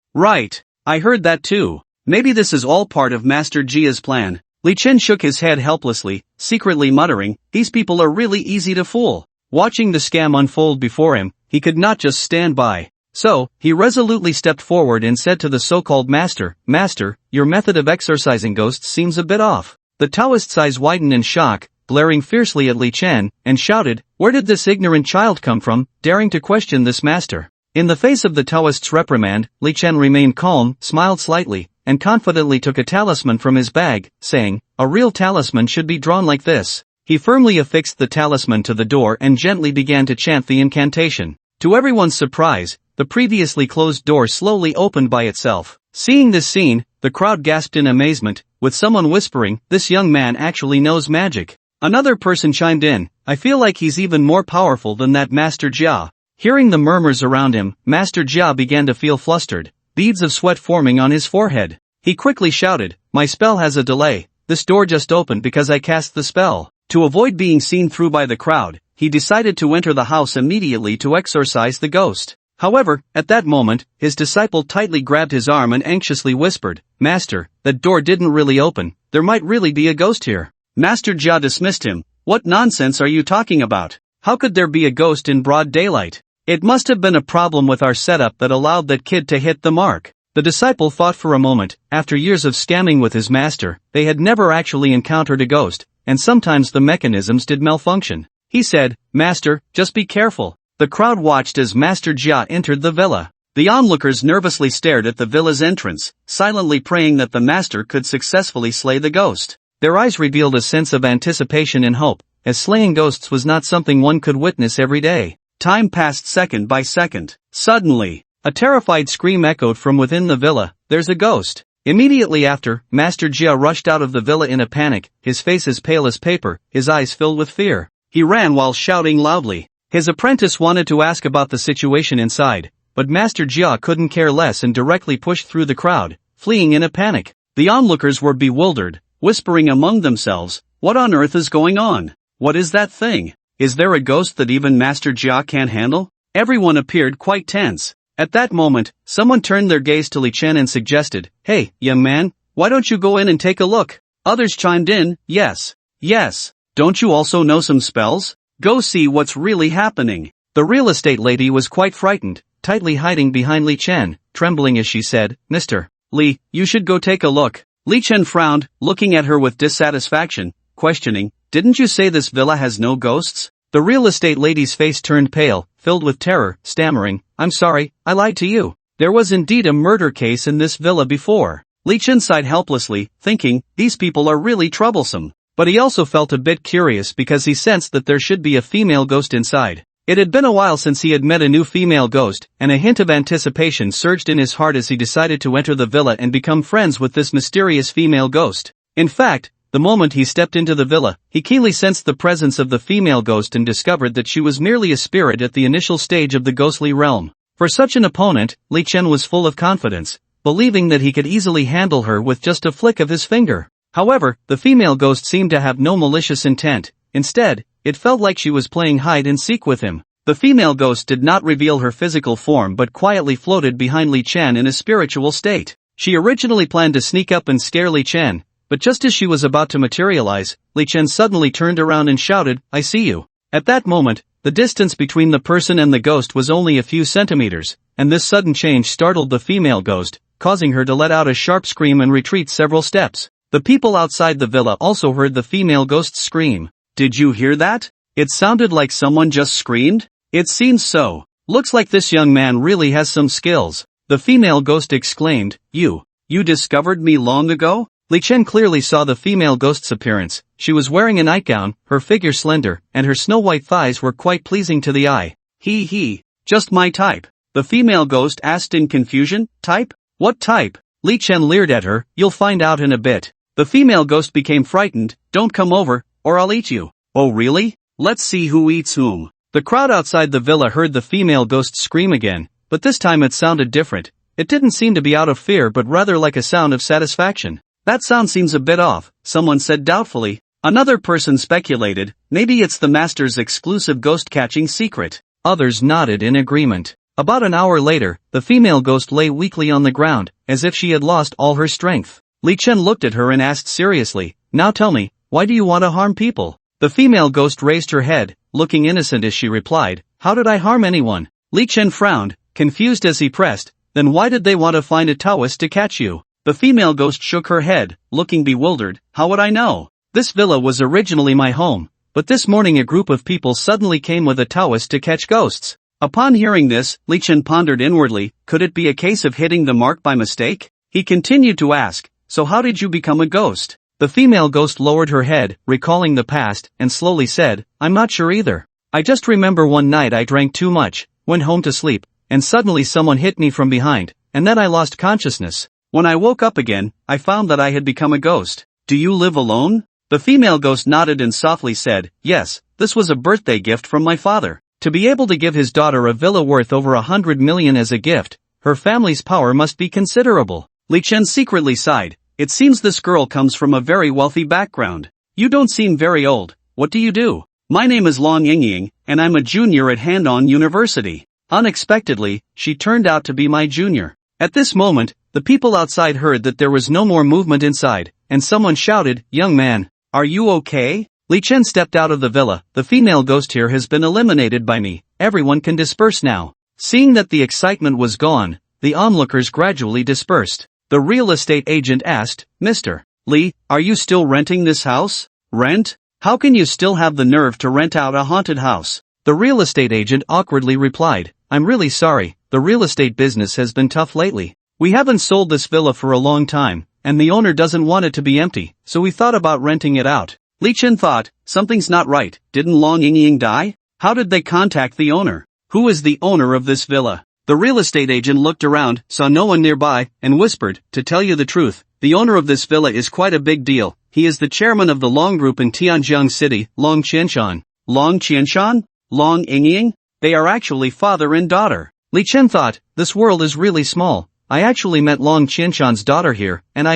I heard that too. Maybe this is all part of Master Jia's plan. Li Chen shook his head helplessly, secretly muttering, these people are really easy to fool. Watching the scam unfold before him, he could not just stand by. So, he resolutely stepped forward and said to the so-called master, Master, your method of exorcising ghosts seems a bit off. The Taoist's eyes widened in shock, glaring fiercely at Li Chen, and shouted, where did this ignorant child come from, daring to question this master? In the face of the Taoist's reprimand, Li Chen remained calm, smiled slightly, and confidently took a talisman from his bag, saying, a real talisman should be drawn like this. He firmly affixed the talisman to the door and gently began to chant the incantation. To everyone's surprise, the previously closed door slowly opened by itself. Seeing this scene, the crowd gasped in amazement, with someone whispering, this young man actually knows magic. Another person chimed in, I feel like he's even more powerful than that Master Jia. Hearing the murmurs around him, Master Jia began to feel flustered, beads of sweat forming on his forehead. He quickly shouted, my spell has a delay, this door just opened because I cast the spell. To avoid being seen through by the crowd, he decided to enter the house immediately to exorcise the ghost. However, at that moment, his disciple tightly grabbed his arm and anxiously whispered, Master, that door didn't really open, there might really be a ghost here. Master Jia dismissed him, what nonsense are you talking about? How could there be a ghost in broad daylight? It must have been a problem with our setup that allowed that kid to hit the mark. The disciple thought for a moment, after years of scamming with his master, they had never actually encountered a ghost, and sometimes the mechanisms did malfunction. He said, Master, just be careful. The crowd watched as Master Jia entered the villa. The onlookers nervously stared at the villa's entrance, silently praying that the master could successfully slay the ghost. Their eyes revealed a sense of anticipation and hope, as slaying ghosts was not something one could witness every day. Time passed second by second. Suddenly, a terrified scream echoed from within the villa, there's a ghost. Immediately after, Master Jia rushed out of the villa in a panic, his face as pale as paper, his eyes filled with fear. He ran while shouting loudly. His apprentice wanted to ask about the situation inside, but Master Jia couldn't care less and directly pushed through the crowd, fleeing in a panic. The onlookers were bewildered, whispering among themselves, what on earth is going on? What is that thing? Is there a ghost that even Master Jia can't handle? Everyone appeared quite tense. At that moment, someone turned their gaze to Li Chen and suggested, hey, young man, why don't you go in and take a look? Others chimed in, yes. Don't you also know some spells? Go see what's really happening. The real estate lady was quite frightened, tightly hiding behind Li Chen, trembling as she said, Mr. Li, you should go take a look. Li Chen frowned, looking at her with dissatisfaction, questioning, didn't you say this villa has no ghosts? The real estate lady's face turned pale, filled with terror, stammering, I'm sorry, I lied to you. There was indeed a murder case in this villa before. Li Chen sighed helplessly, thinking, these people are really troublesome. But he also felt a bit curious because he sensed that there should be a female ghost inside. It had been a while since he had met a new female ghost, and a hint of anticipation surged in his heart as he decided to enter the villa and become friends with this mysterious female ghost. In fact, the moment he stepped into the villa, he keenly sensed the presence of the female ghost and discovered that she was merely a spirit at the initial stage of the ghostly realm. For such an opponent, Li Chen was full of confidence, believing that he could easily handle her with just a flick of his finger. However, the female ghost seemed to have no malicious intent. Instead, it felt like she was playing hide and seek with him. The female ghost did not reveal her physical form but quietly floated behind Li Chen in a spiritual state. She originally planned to sneak up and scare Li Chen, but just as she was about to materialize, Li Chen suddenly turned around and shouted, I see you. At that moment, the distance between the person and the ghost was only a few centimeters, and this sudden change startled the female ghost, causing her to let out a sharp scream and retreat several steps. The people outside the villa also heard the female ghost scream. Did you hear that? It sounded like someone just screamed? It seems so. Looks like this young man really has some skills. The female ghost exclaimed, You discovered me long ago? Li Chen clearly saw the female ghost's appearance. She was wearing a nightgown, her figure slender, and her snow-white thighs were quite pleasing to the eye. Just my type. The female ghost asked in confusion, Type? What type? Li Chen leered at her, You'll find out in a bit. The female ghost became frightened, Don't come over, or I'll eat you. Oh really? Let's see who eats whom. The crowd outside the villa heard the female ghost scream again, but this time it sounded different. It didn't seem to be out of fear but rather like a sound of satisfaction. That sound seems a bit off, someone said doubtfully. Another person speculated, maybe it's the master's exclusive ghost-catching secret. Others nodded in agreement. About an hour later, the female ghost lay weakly on the ground, as if she had lost all her strength. Li Chen looked at her and asked seriously, "Now tell me, why do you want to harm people?" The female ghost raised her head, looking innocent as she replied, "How did I harm anyone?" Li Chen frowned, confused as he pressed, "Then why did they want to find a Taoist to catch you?" The female ghost shook her head, looking bewildered. "How would I know? This villa was originally my home, but this morning a group of people suddenly came with a Taoist to catch ghosts." Upon hearing this, Li Chen pondered inwardly, could it be a case of hitting the mark by mistake? He continued to ask, "So how did you become a ghost?" The female ghost lowered her head, recalling the past, and slowly said, "I'm not sure either. I just remember one night I drank too much, went home to sleep, and suddenly someone hit me from behind, and then I lost consciousness. When I woke up again, I found that I had become a ghost." "Do you live alone?" The female ghost nodded and softly said, "Yes, this was a birthday gift from my father. To be able to give his daughter a villa worth over 100 million as a gift, her family's power must be considerable." Li Chen secretly sighed. "It seems this girl comes from a very wealthy background. You don't seem very old. What do you do?" "My name is Long Yingying, and I'm a junior at Handong University." Unexpectedly, she turned out to be my junior. At this moment, the people outside heard that there was no more movement inside, and someone shouted, "Young man, are you okay?" Li Chen stepped out of the villa. "The female ghost here has been eliminated by me. Everyone can disperse now." Seeing that the excitement was gone, the onlookers gradually dispersed. The real estate agent asked, "Mr. Li, are you still renting this house?" "Rent? How can you still have the nerve to rent out a haunted house?" The real estate agent awkwardly replied, "I'm really sorry, the real estate business has been tough lately. We haven't sold this villa for a long time, and the owner doesn't want it to be empty, so we thought about renting it out." Li Chen thought, something's not right. Didn't Long Yingying die? How did they contact the owner? Who is the owner of this villa? The real estate agent looked around, saw no one nearby, and whispered, "To tell you the truth, the owner of this villa is quite a big deal. He is the chairman of the Long Group in Tianjiang City, Long Qianshan." Long Qianshan? Long Yingying? They are actually father and daughter. Li Chen thought, this world is really small. I actually met Long Qianshan's daughter here, and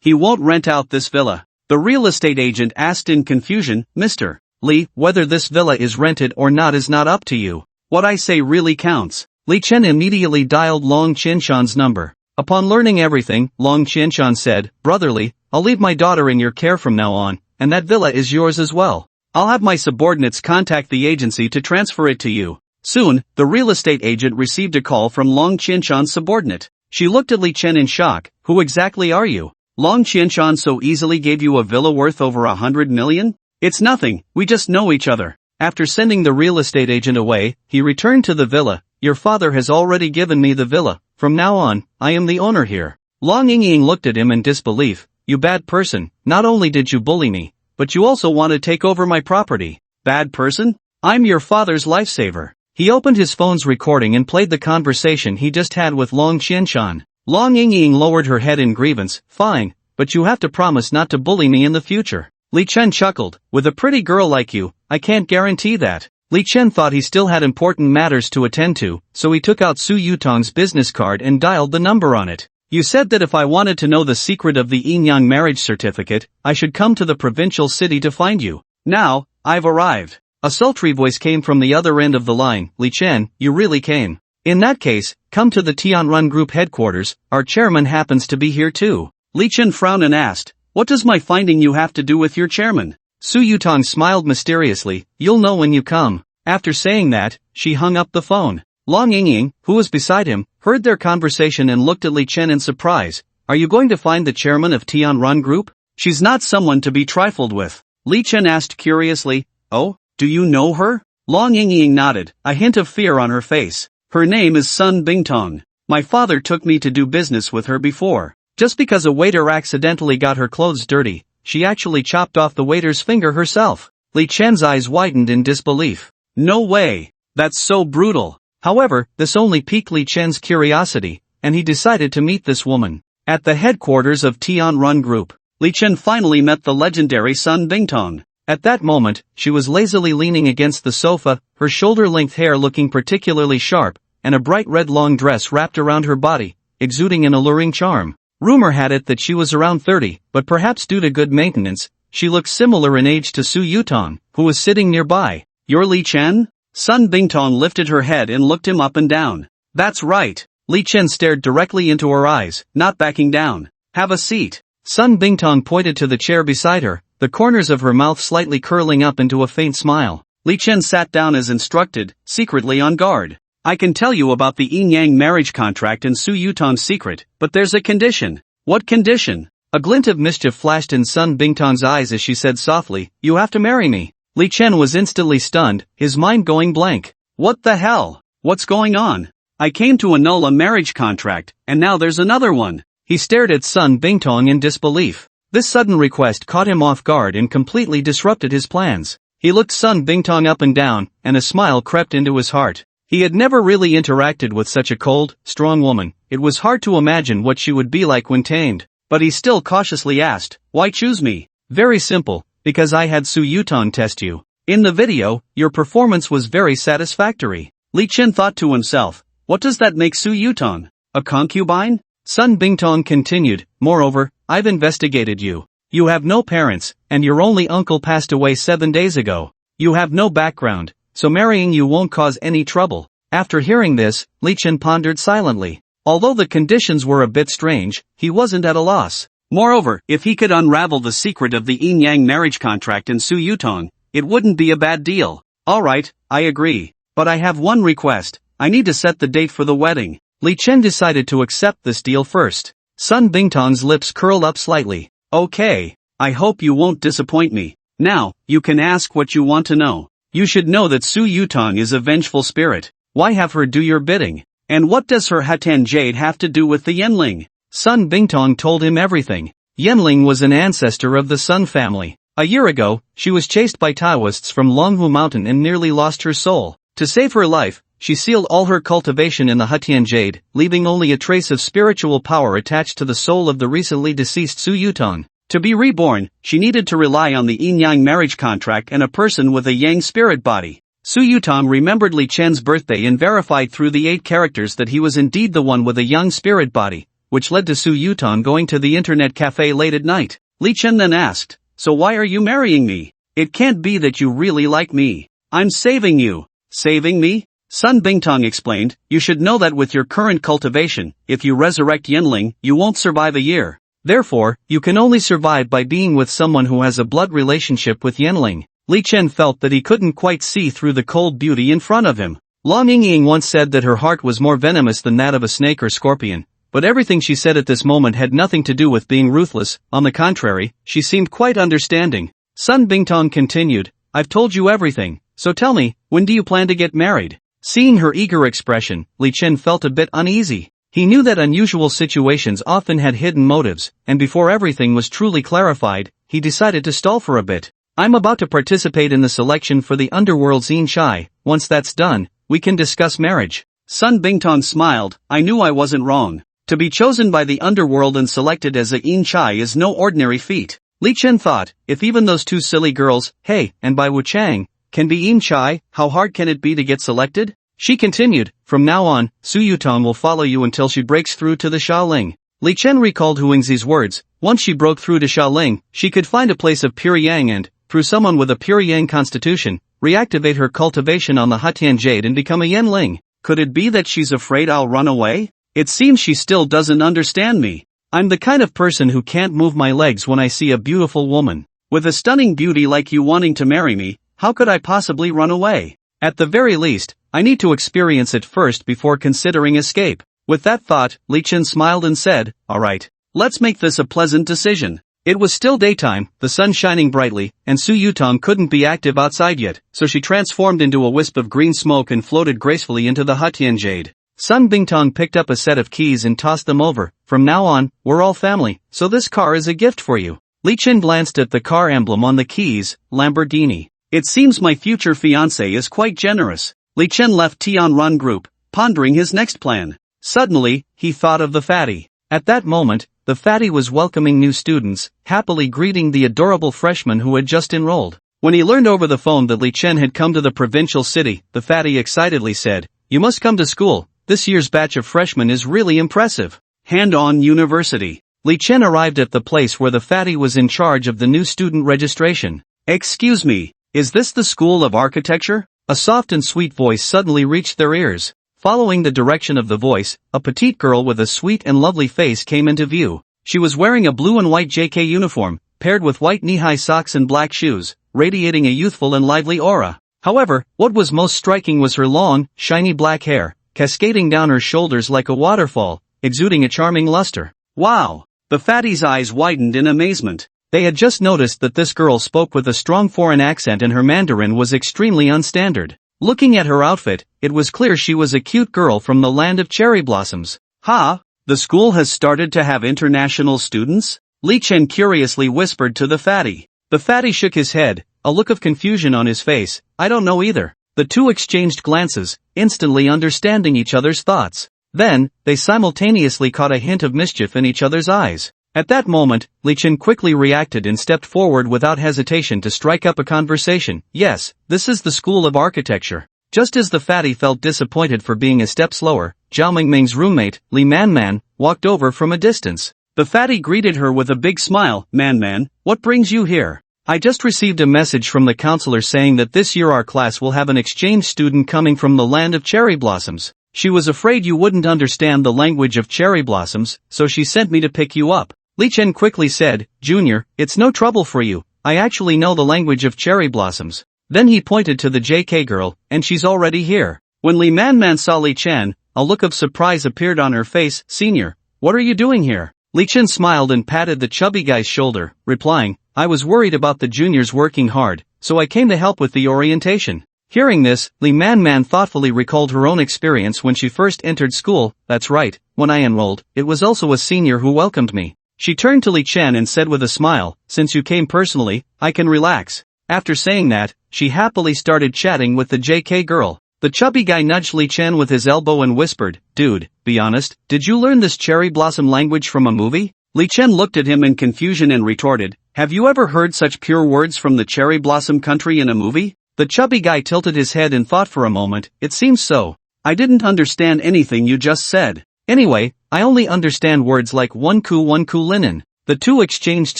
He won't rent out this villa. The real estate agent asked in confusion, "Mr. Li, whether this villa is rented or not is not up to you. What I say really counts." Li Chen immediately dialed Long Qianshan's number. Upon learning everything, Long Qianshan said, "Brotherly, I'll leave my daughter in your care from now on, and that villa is yours as well. I'll have my subordinates contact the agency to transfer it to you." Soon, the real estate agent received a call from Long Qianshan's subordinate. She looked at Li Chen in shock. "Who exactly are you? Long Qianshan so easily gave you a villa worth over 100 million? It's nothing, we just know each other." After sending the real estate agent away, he returned to the villa. "Your father has already given me the villa. From now on, I am the owner here." Long Yingying looked at him in disbelief. "You bad person, not only did you bully me, but you also want to take over my property." "Bad person? I'm your father's lifesaver." He opened his phone's recording and played the conversation he just had with Long Qianshan. Long Yingying lowered her head in grievance. "Fine, but you have to promise not to bully me in the future." Li Chen chuckled. "With a pretty girl like you, I can't guarantee that." Li Chen thought he still had important matters to attend to, so he took out Su Yutong's business card and dialed the number on it. "You said that if I wanted to know the secret of the Yinyang marriage certificate, I should come to the provincial city to find you. Now, I've arrived." A sultry voice came from the other end of the line. "Li Chen, you really came. In that case, come to the Tianrun Group headquarters, our chairman happens to be here too." Li Chen frowned and asked, "What does my finding you have to do with your chairman?" Su Yutong smiled mysteriously. "You'll know when you come." After saying that, she hung up the phone. Long Yingying, who was beside him, heard their conversation and looked at Li Chen in surprise. "Are you going to find the chairman of Tianrun Group? She's not someone to be trifled with." Li Chen asked curiously, "Oh, do you know her?" Long Yingying nodded, a hint of fear on her face. "Her name is Sun Bingtong. My father took me to do business with her before. Just because a waiter accidentally got her clothes dirty, she actually chopped off the waiter's finger herself." Li Chen's eyes widened in disbelief. "No way! That's so brutal." However, this only piqued Li Chen's curiosity, and he decided to meet this woman. At the headquarters of Tianrun Group, Li Chen finally met the legendary Sun Bingtong. At that moment, she was lazily leaning against the sofa, her shoulder-length hair looking particularly sharp, and a bright red long dress wrapped around her body, exuding an alluring charm. Rumor had it that she was around 30, but perhaps due to good maintenance, she looked similar in age to Su Yutong, who was sitting nearby. "You're Li Chen?" Sun Bingtong lifted her head and looked him up and down. That's right. Li Chen stared directly into her eyes, not backing down. Have a seat. Sun Bingtong pointed to the chair beside her, the corners of her mouth slightly curling up into a faint smile. Li Chen sat down as instructed, secretly on guard. I can tell you about the yin-yang marriage contract and Su Yutong's secret, but there's a condition. What condition? A glint of mischief flashed in Sun Bingtong's eyes as she said softly, you have to marry me. Li Chen was instantly stunned, his mind going blank. What the hell? What's going on? I came to annul a marriage contract, and now there's another one. He stared at Sun Bingtong in disbelief. This sudden request caught him off guard and completely disrupted his plans. He looked Sun Bingtong up and down, and a smile crept into his heart. He had never really interacted with such a cold, strong woman. It was hard to imagine what she would be like when tamed. But he still cautiously asked, why choose me? Very simple, because I had Su Yutong test you. In the video, your performance was very satisfactory. Li Chen thought to himself, what does that make Su Yutong? A concubine? Sun Bingtong continued, moreover, I've investigated you. You have no parents, and your only uncle passed away 7 days ago. You have no background, so marrying you won't cause any trouble. After hearing this, Li Chen pondered silently. Although the conditions were a bit strange, he wasn't at a loss. Moreover, if he could unravel the secret of the yin-yang marriage contract and Su Yutong, it wouldn't be a bad deal. Alright, I agree. But I have one request. I need to set the date for the wedding. Li Chen decided to accept this deal first. Sun Bingtong's lips curled up slightly. Okay. I hope you won't disappoint me. Now, you can ask what you want to know. You should know that Su Yutong is a vengeful spirit. Why have her do your bidding? And what does her Hatan Jade have to do with the Yanling? Sun Bingtong told him everything. Yanling was an ancestor of the Sun family. A year ago, she was chased by Taoists from Longhu Mountain and nearly lost her soul. To save her life, she sealed all her cultivation in the Hatan Jade, leaving only a trace of spiritual power attached to the soul of the recently deceased Su Yutong. To be reborn, she needed to rely on the yin-yang marriage contract and a person with a yang spirit body. Su Yutong remembered Li Chen's birthday and verified through the 8 characters that he was indeed the one with a young spirit body, which led to Su Yutong going to the internet cafe late at night. Li Chen then asked, so why are you marrying me? It can't be that you really like me. I'm saving you. Saving me? Sun Bingtong explained, you should know that with your current cultivation, if you resurrect Yanling, you won't survive a year. Therefore, you can only survive by being with someone who has a blood relationship with Yanling. Li Chen felt that he couldn't quite see through the cold beauty in front of him. Long Yingying once said that her heart was more venomous than that of a snake or scorpion, but everything she said at this moment had nothing to do with being ruthless. On the contrary, she seemed quite understanding. Sun Bingtong continued, I've told you everything, so tell me, when do you plan to get married? Seeing her eager expression, Li Chen felt a bit uneasy. He knew that unusual situations often had hidden motives, and before everything was truly clarified, he decided to stall for a bit. I'm about to participate in the selection for the underworld Xin Chai. Once that's done, we can discuss marriage. Sun Bingtong smiled, I knew I wasn't wrong. To be chosen by the underworld and selected as a Yin Chai is no ordinary feat. Li Chen thought, if even those 2 silly girls, He and Bai Wuchang, can be Yin Chai, how hard can it be to get selected? She continued, from now on, Su Yutong will follow you until she breaks through to the Shaoling. Li Chen recalled Huangzi's words, once she broke through to Shaoling, she could find a place of pure yang and, through someone with a pure yang constitution, reactivate her cultivation on the Hatan Jade and become a Yanling. Could it be that she's afraid I'll run away? It seems she still doesn't understand me. I'm the kind of person who can't move my legs when I see a beautiful woman. With a stunning beauty like you wanting to marry me, how could I possibly run away? At the very least, I need to experience it first before considering escape. With that thought, Li Chen smiled and said, alright, let's make this a pleasant decision. It was still daytime, the sun shining brightly, and Su Yutong couldn't be active outside yet, so she transformed into a wisp of green smoke and floated gracefully into the Hatan Jade. Sun Bingtong picked up a set of keys and tossed them over. From now on, we're all family, so this car is a gift for you. Li Chen glanced at the car emblem on the keys, Lamborghini. It seems my future fiancé is quite generous. Li Chen left Tianrun Group, pondering his next plan. Suddenly, he thought of the fatty. At that moment, the fatty was welcoming new students, happily greeting the adorable freshman who had just enrolled. When he learned over the phone that Li Chen had come to the provincial city, the fatty excitedly said, you must come to school, this year's batch of freshmen is really impressive. Hand-on university. Li Chen arrived at the place where the fatty was in charge of the new student registration. Excuse me, is this the School of Architecture? A soft and sweet voice suddenly reached their ears. Following the direction of the voice, a petite girl with a sweet and lovely face came into view. She was wearing a blue and white JK uniform, paired with white knee-high socks and black shoes, radiating a youthful and lively aura. However, what was most striking was her long, shiny black hair, cascading down her shoulders like a waterfall, exuding a charming luster. Wow! The fatty's eyes widened in amazement. They had just noticed that this girl spoke with a strong foreign accent and her Mandarin was extremely unstandard. Looking at her outfit, it was clear she was a cute girl from the land of cherry blossoms. Ha! The school has started to have international students? Li Chen curiously whispered to the fatty. The fatty shook his head, a look of confusion on his face. I don't know either. The two exchanged glances, instantly understanding each other's thoughts. Then, they simultaneously caught a hint of mischief in each other's eyes. At that moment, Li Chen quickly reacted and stepped forward without hesitation to strike up a conversation. Yes, this is the School of Architecture. Just as the fatty felt disappointed for being a step slower, Zhao Mingming's roommate, Li Manman, walked over from a distance. The fatty greeted her with a big smile. Man, what brings you here? I just received a message from the counselor saying that this year our class will have an exchange student coming from the land of cherry blossoms. She was afraid you wouldn't understand the language of cherry blossoms, so she sent me to pick you up. Li Chen quickly said, Junior, it's no trouble for you, I actually know the language of cherry blossoms. Then he pointed to the JK girl, and she's already here. When Li Manman saw Li Chen, a look of surprise appeared on her face. Senior, what are you doing here? Li Chen smiled and patted the chubby guy's shoulder, replying, I was worried about the juniors working hard, so I came to help with the orientation. Hearing this, Li Manman thoughtfully recalled her own experience when she first entered school. That's right, when I enrolled, it was also a senior who welcomed me. She turned to Li Chen and said with a smile, since you came personally, I can relax. After saying that, she happily started chatting with the JK girl. The chubby guy nudged Li Chen with his elbow and whispered, Dude, be honest, did you learn this cherry blossom language from a movie? Li Chen looked at him in confusion and retorted, Have you ever heard such pure words from the cherry blossom country in a movie? The chubby guy tilted his head and thought for a moment. It seems so. I didn't understand anything you just said. Anyway, I only understand words like one ku linen. The two exchanged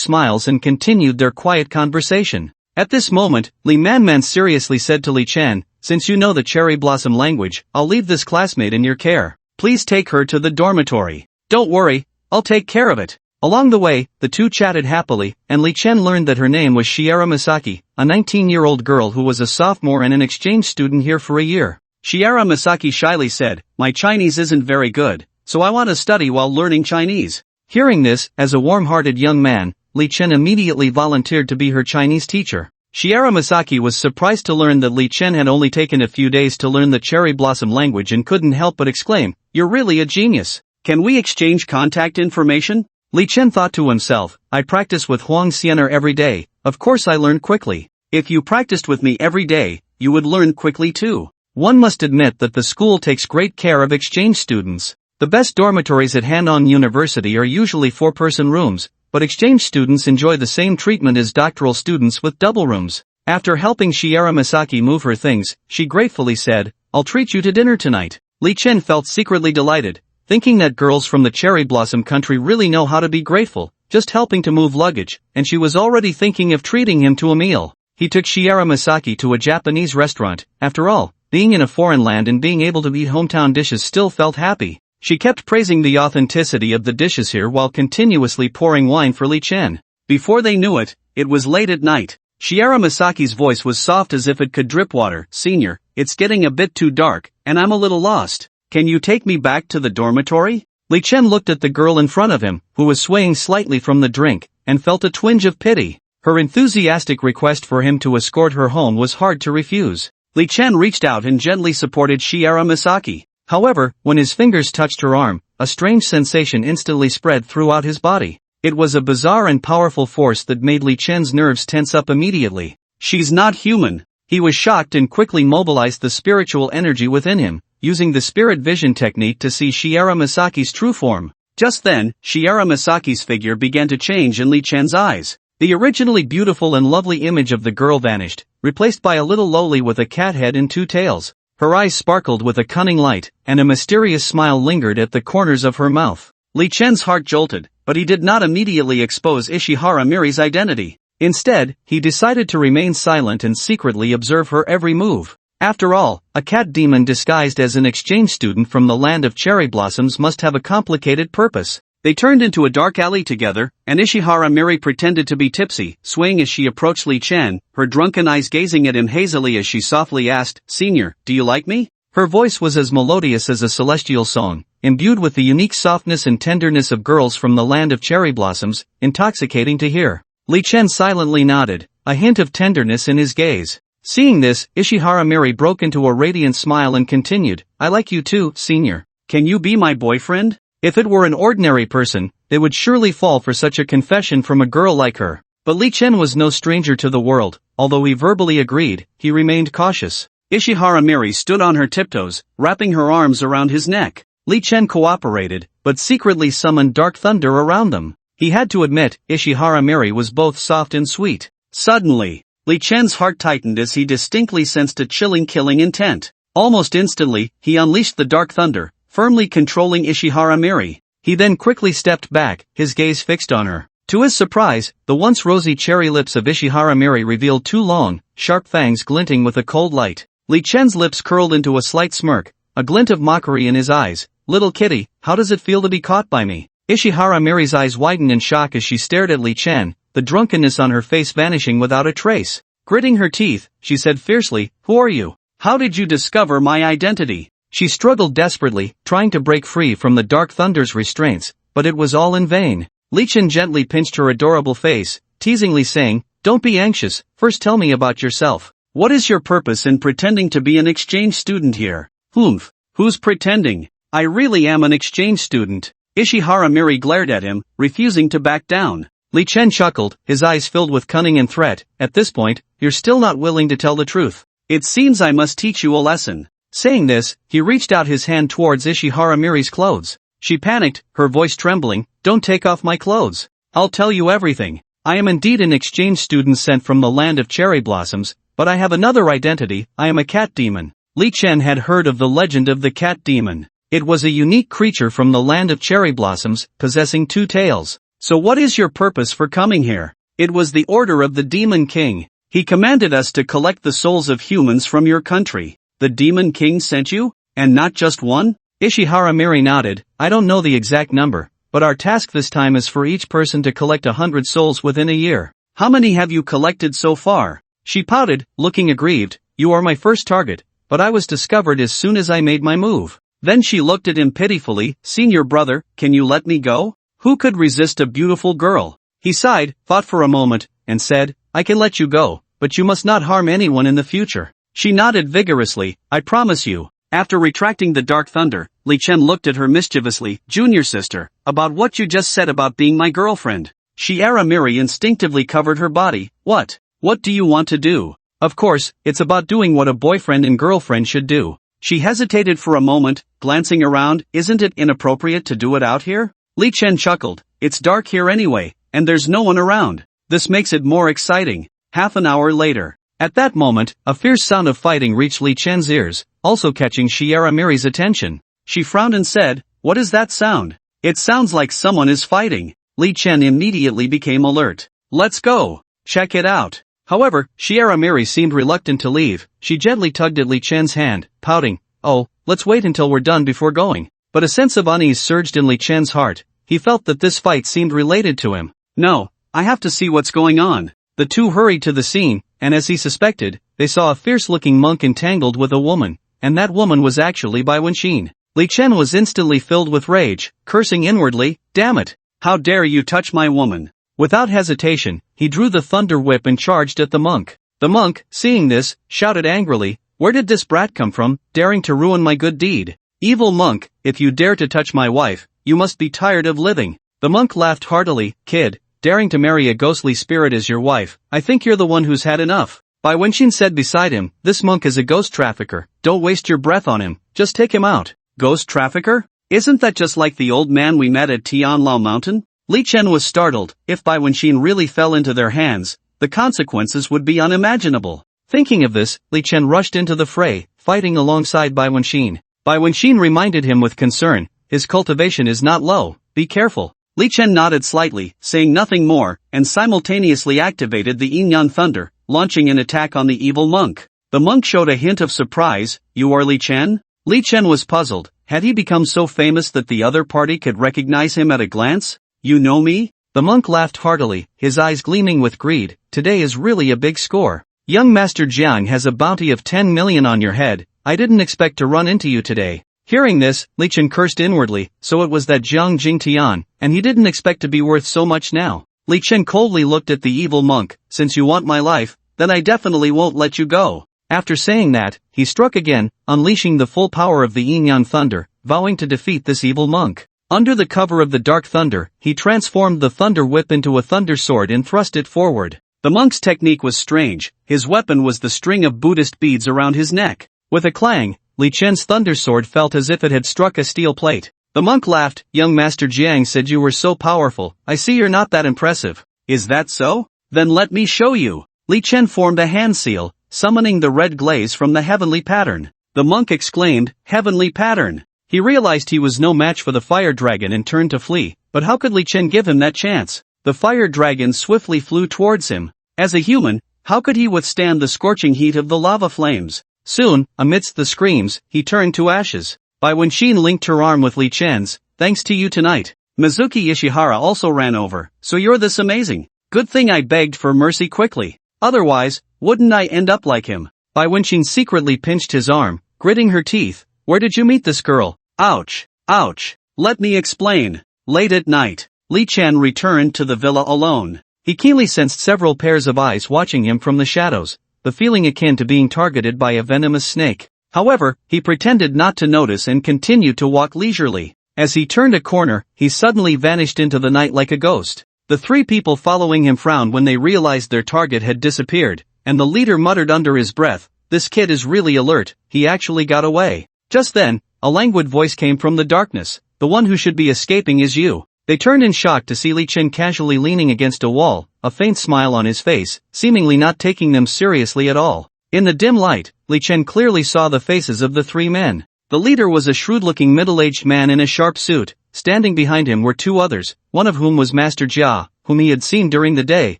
smiles and continued their quiet conversation. At this moment, Li Manman seriously said to Li Chen, Since you know the cherry blossom language, I'll leave this classmate in your care. Please take her to the dormitory. Don't worry, I'll take care of it. Along the way, the two chatted happily, and Li Chen learned that her name was Shiera Misaki, a 19-year-old girl who was a sophomore and an exchange student here for a year. Shiera Misaki shyly said, My Chinese isn't very good, so I want to study while learning Chinese. Hearing this, as a warm-hearted young man, Li Chen immediately volunteered to be her Chinese teacher. Shiera Misaki was surprised to learn that Li Chen had only taken a few days to learn the cherry blossom language and couldn't help but exclaim, You're really a genius. Can we exchange contact information? Li Chen thought to himself, I practice with Huang Xianer every day, of course I learn quickly. If you practiced with me every day, you would learn quickly too. One must admit that the school takes great care of exchange students. The best dormitories at Hanan University are usually 4-person rooms, but exchange students enjoy the same treatment as doctoral students with double rooms. After helping Shiera Misaki move her things, she gratefully said, I'll treat you to dinner tonight. Li Chen felt secretly delighted, thinking that girls from the cherry blossom country really know how to be grateful, just helping to move luggage, and she was already thinking of treating him to a meal. He took Shiera Misaki to a Japanese restaurant. After all, being in a foreign land and being able to eat hometown dishes still felt happy. She kept praising the authenticity of the dishes here while continuously pouring wine for Li Chen. Before they knew it, it was late at night. Shiera Misaki's voice was soft as if it could drip water. Senior, it's getting a bit too dark, and I'm a little lost. Can you take me back to the dormitory? Li Chen looked at the girl in front of him, who was swaying slightly from the drink, and felt a twinge of pity. Her enthusiastic request for him to escort her home was hard to refuse. Li Chen reached out and gently supported Shiera Misaki. However, when his fingers touched her arm, a strange sensation instantly spread throughout his body. It was a bizarre and powerful force that made Li Chen's nerves tense up immediately. She's not human. He was shocked and quickly mobilized the spiritual energy within him, using the spirit vision technique to see Shiera Misaki's true form. Just then, Shiera Misaki's figure began to change in Li Chen's eyes. The originally beautiful and lovely image of the girl vanished, replaced by a little loli with a cat head and 2 tails. Her eyes sparkled with a cunning light, and a mysterious smile lingered at the corners of her mouth. Li Chen's heart jolted, but he did not immediately expose Ishihara Miri's identity. Instead, he decided to remain silent and secretly observe her every move. After all, a cat demon disguised as an exchange student from the land of cherry blossoms must have a complicated purpose. They turned into a dark alley together, and Ishihara Miri pretended to be tipsy, swaying as she approached Li Chen, her drunken eyes gazing at him hazily as she softly asked, "Senior, do you like me?" Her voice was as melodious as a celestial song, imbued with the unique softness and tenderness of girls from the land of cherry blossoms, intoxicating to hear. Li Chen silently nodded, a hint of tenderness in his gaze. Seeing this, Ishihara Miri broke into a radiant smile and continued, "I like you too, senior. Can you be my boyfriend?" If it were an ordinary person, they would surely fall for such a confession from a girl like her. But Li Chen was no stranger to the world. Although he verbally agreed, he remained cautious. Ishihara Miri stood on her tiptoes, wrapping her arms around his neck. Li Chen cooperated, but secretly summoned dark thunder around them. He had to admit, Ishihara Miri was both soft and sweet. Suddenly, Li Chen's heart tightened as he distinctly sensed a chilling killing intent. Almost instantly, he unleashed the dark thunder, firmly controlling Ishihara Miri. He then quickly stepped back, his gaze fixed on her. To his surprise, the once rosy cherry lips of Ishihara Miri revealed two long, sharp fangs glinting with a cold light. Li Chen's lips curled into a slight smirk, a glint of mockery in his eyes. "Little kitty, how does it feel to be caught by me?" Ishihara Miri's eyes widened in shock as she stared at Li Chen, the drunkenness on her face vanishing without a trace. Gritting her teeth, she said fiercely, "Who are you? How did you discover my identity?" She struggled desperately, trying to break free from the dark thunder's restraints, but it was all in vain. Li Chen gently pinched her adorable face, teasingly saying, "Don't be anxious, first tell me about yourself. What is your purpose in pretending to be an exchange student here?" "Humph, who's pretending? I really am an exchange student." Ishihara Miri glared at him, refusing to back down. Li Chen chuckled, his eyes filled with cunning and threat. "At this point, you're still not willing to tell the truth. It seems I must teach you a lesson." Saying this, he reached out his hand towards Ishihara Miri's clothes. She panicked, her voice trembling, "Don't take off my clothes. I'll tell you everything. I am indeed an exchange student sent from the land of cherry blossoms, but I have another identity. I am a cat demon." Li Chen had heard of the legend of the cat demon. It was a unique creature from the land of cherry blossoms, possessing two tails. "So what is your purpose for coming here?" "It was the order of the Demon King. He commanded us to collect the souls of humans from your country." "The Demon King sent you? And not just one?" Ishihara Miri nodded. "I don't know the exact number, but our task this time is for each person to collect 100 souls within a year." "How many have you collected so far?" She pouted, looking aggrieved. "You are my first target, but I was discovered as soon as I made my move." Then she looked at him pitifully. "Senior brother, can you let me go? Who could resist a beautiful girl?" He sighed, thought for a moment, and said, "I can let you go, but you must not harm anyone in the future." She nodded vigorously. "I promise you." After retracting the dark thunder, Li Chen looked at her mischievously. "Junior sister, about what you just said about being my girlfriend." Ishihara Miri instinctively covered her body. What do you want to do?" "Of course, it's about doing what a boyfriend and girlfriend should do." She hesitated for a moment, glancing around. "Isn't it inappropriate to do it out here?" Li Chen chuckled. "It's dark here anyway, and there's no one around. This makes it more exciting." Half an hour later. At that moment, a fierce sound of fighting reached Li Chen's ears, also catching Ishihara Miri's attention. She frowned and said, "What is that sound? It sounds like someone is fighting." Li Chen immediately became alert. "Let's go. Check it out." However, Ishihara Miri seemed reluctant to leave. She gently tugged at Li Chen's hand, pouting, "Oh, let's wait until we're done before going." But a sense of unease surged in Li Chen's heart. He felt that this fight seemed related to him. "No, I have to see what's going on." The two hurried to the scene, and as he suspected, they saw a fierce-looking monk entangled with a woman, and that woman was actually Bayun. Li Chen was instantly filled with rage, cursing inwardly, "Damn it! How dare you touch my woman!" Without hesitation, he drew the thunder whip and charged at the monk. The monk, seeing this, shouted angrily, "Where did this brat come from, daring to ruin my good deed? Evil monk, if you dare to touch my wife, you must be tired of living." The monk laughed heartily. "Kid, daring to marry a ghostly spirit as your wife, I think you're the one who's had enough." Bayun said beside him, "This monk is a ghost trafficker. Don't waste your breath on him, just take him out." "Ghost trafficker? Isn't that just like the old man we met at Tianlao Mountain?" Li Chen was startled. If Bayun really fell into their hands, the consequences would be unimaginable. Thinking of this, Li Chen rushed into the fray, fighting alongside Bayun. Bayun reminded him with concern, "His cultivation is not low, be careful." Li Chen nodded slightly, saying nothing more, and simultaneously activated the Yin Thunder, launching an attack on the evil monk. The monk showed a hint of surprise. You are Li Chen? Li Chen was puzzled. Had he become so famous that the other party could recognize him at a glance? You know me? The monk laughed heartily, his eyes gleaming with greed. Today is really a big score. Young Master Jiang has a bounty of 10 million on your head. I didn't expect to run into you today. Hearing this, Li Chen cursed inwardly, so it was that Jiang Jingtian, and he didn't expect to be worth so much now. Li Chen coldly looked at the evil monk. Since you want my life, then I definitely won't let you go. After saying that, he struck again, unleashing the full power of the Yin-Yang thunder, vowing to defeat this evil monk. Under the cover of the dark thunder, he transformed the thunder whip into a thunder sword and thrust it forward. The monk's technique was strange. His weapon was the string of Buddhist beads around his neck. With a clang, Li Chen's thunder sword felt as if it had struck a steel plate. The monk laughed. Young Master Jiang said you were so powerful. I see you're not that impressive. Is that so? Then let me show you. Li Chen formed a hand seal, summoning the red glaze from the heavenly pattern. The monk exclaimed, heavenly pattern. He realized he was no match for the fire dragon and turned to flee, but how could Li Chen give him that chance? The fire dragon swiftly flew towards him. As a human, how could he withstand the scorching heat of the lava flames? Soon, amidst the screams, he turned to ashes. Bayun Temple linked her arm with Li Chen's. Thanks to you tonight. Mizuki Ishihara also ran over. So you're this amazing. Good thing I begged for mercy quickly. Otherwise, wouldn't I end up like him? Bayun Temple secretly pinched his arm, gritting her teeth. Where did you meet this girl? Ouch. Ouch. Let me explain. Late at night, Li Chen returned to the villa alone. He keenly sensed several pairs of eyes watching him from the shadows, the feeling akin to being targeted by a venomous snake. However, he pretended not to notice and continued to walk leisurely. As he turned a corner, he suddenly vanished into the night like a ghost. The three people following him frowned when they realized their target had disappeared, and the leader muttered under his breath, "This kid is really alert, he actually got away." Just then, a languid voice came from the darkness. The one who should be escaping is you. They turned in shock to see Li Chen casually leaning against a wall, a faint smile on his face, seemingly not taking them seriously at all. In the dim light, Li Chen clearly saw the faces of the three men. The leader was a shrewd-looking middle-aged man in a sharp suit. Standing behind him were two others, one of whom was Master Jia, whom he had seen during the day,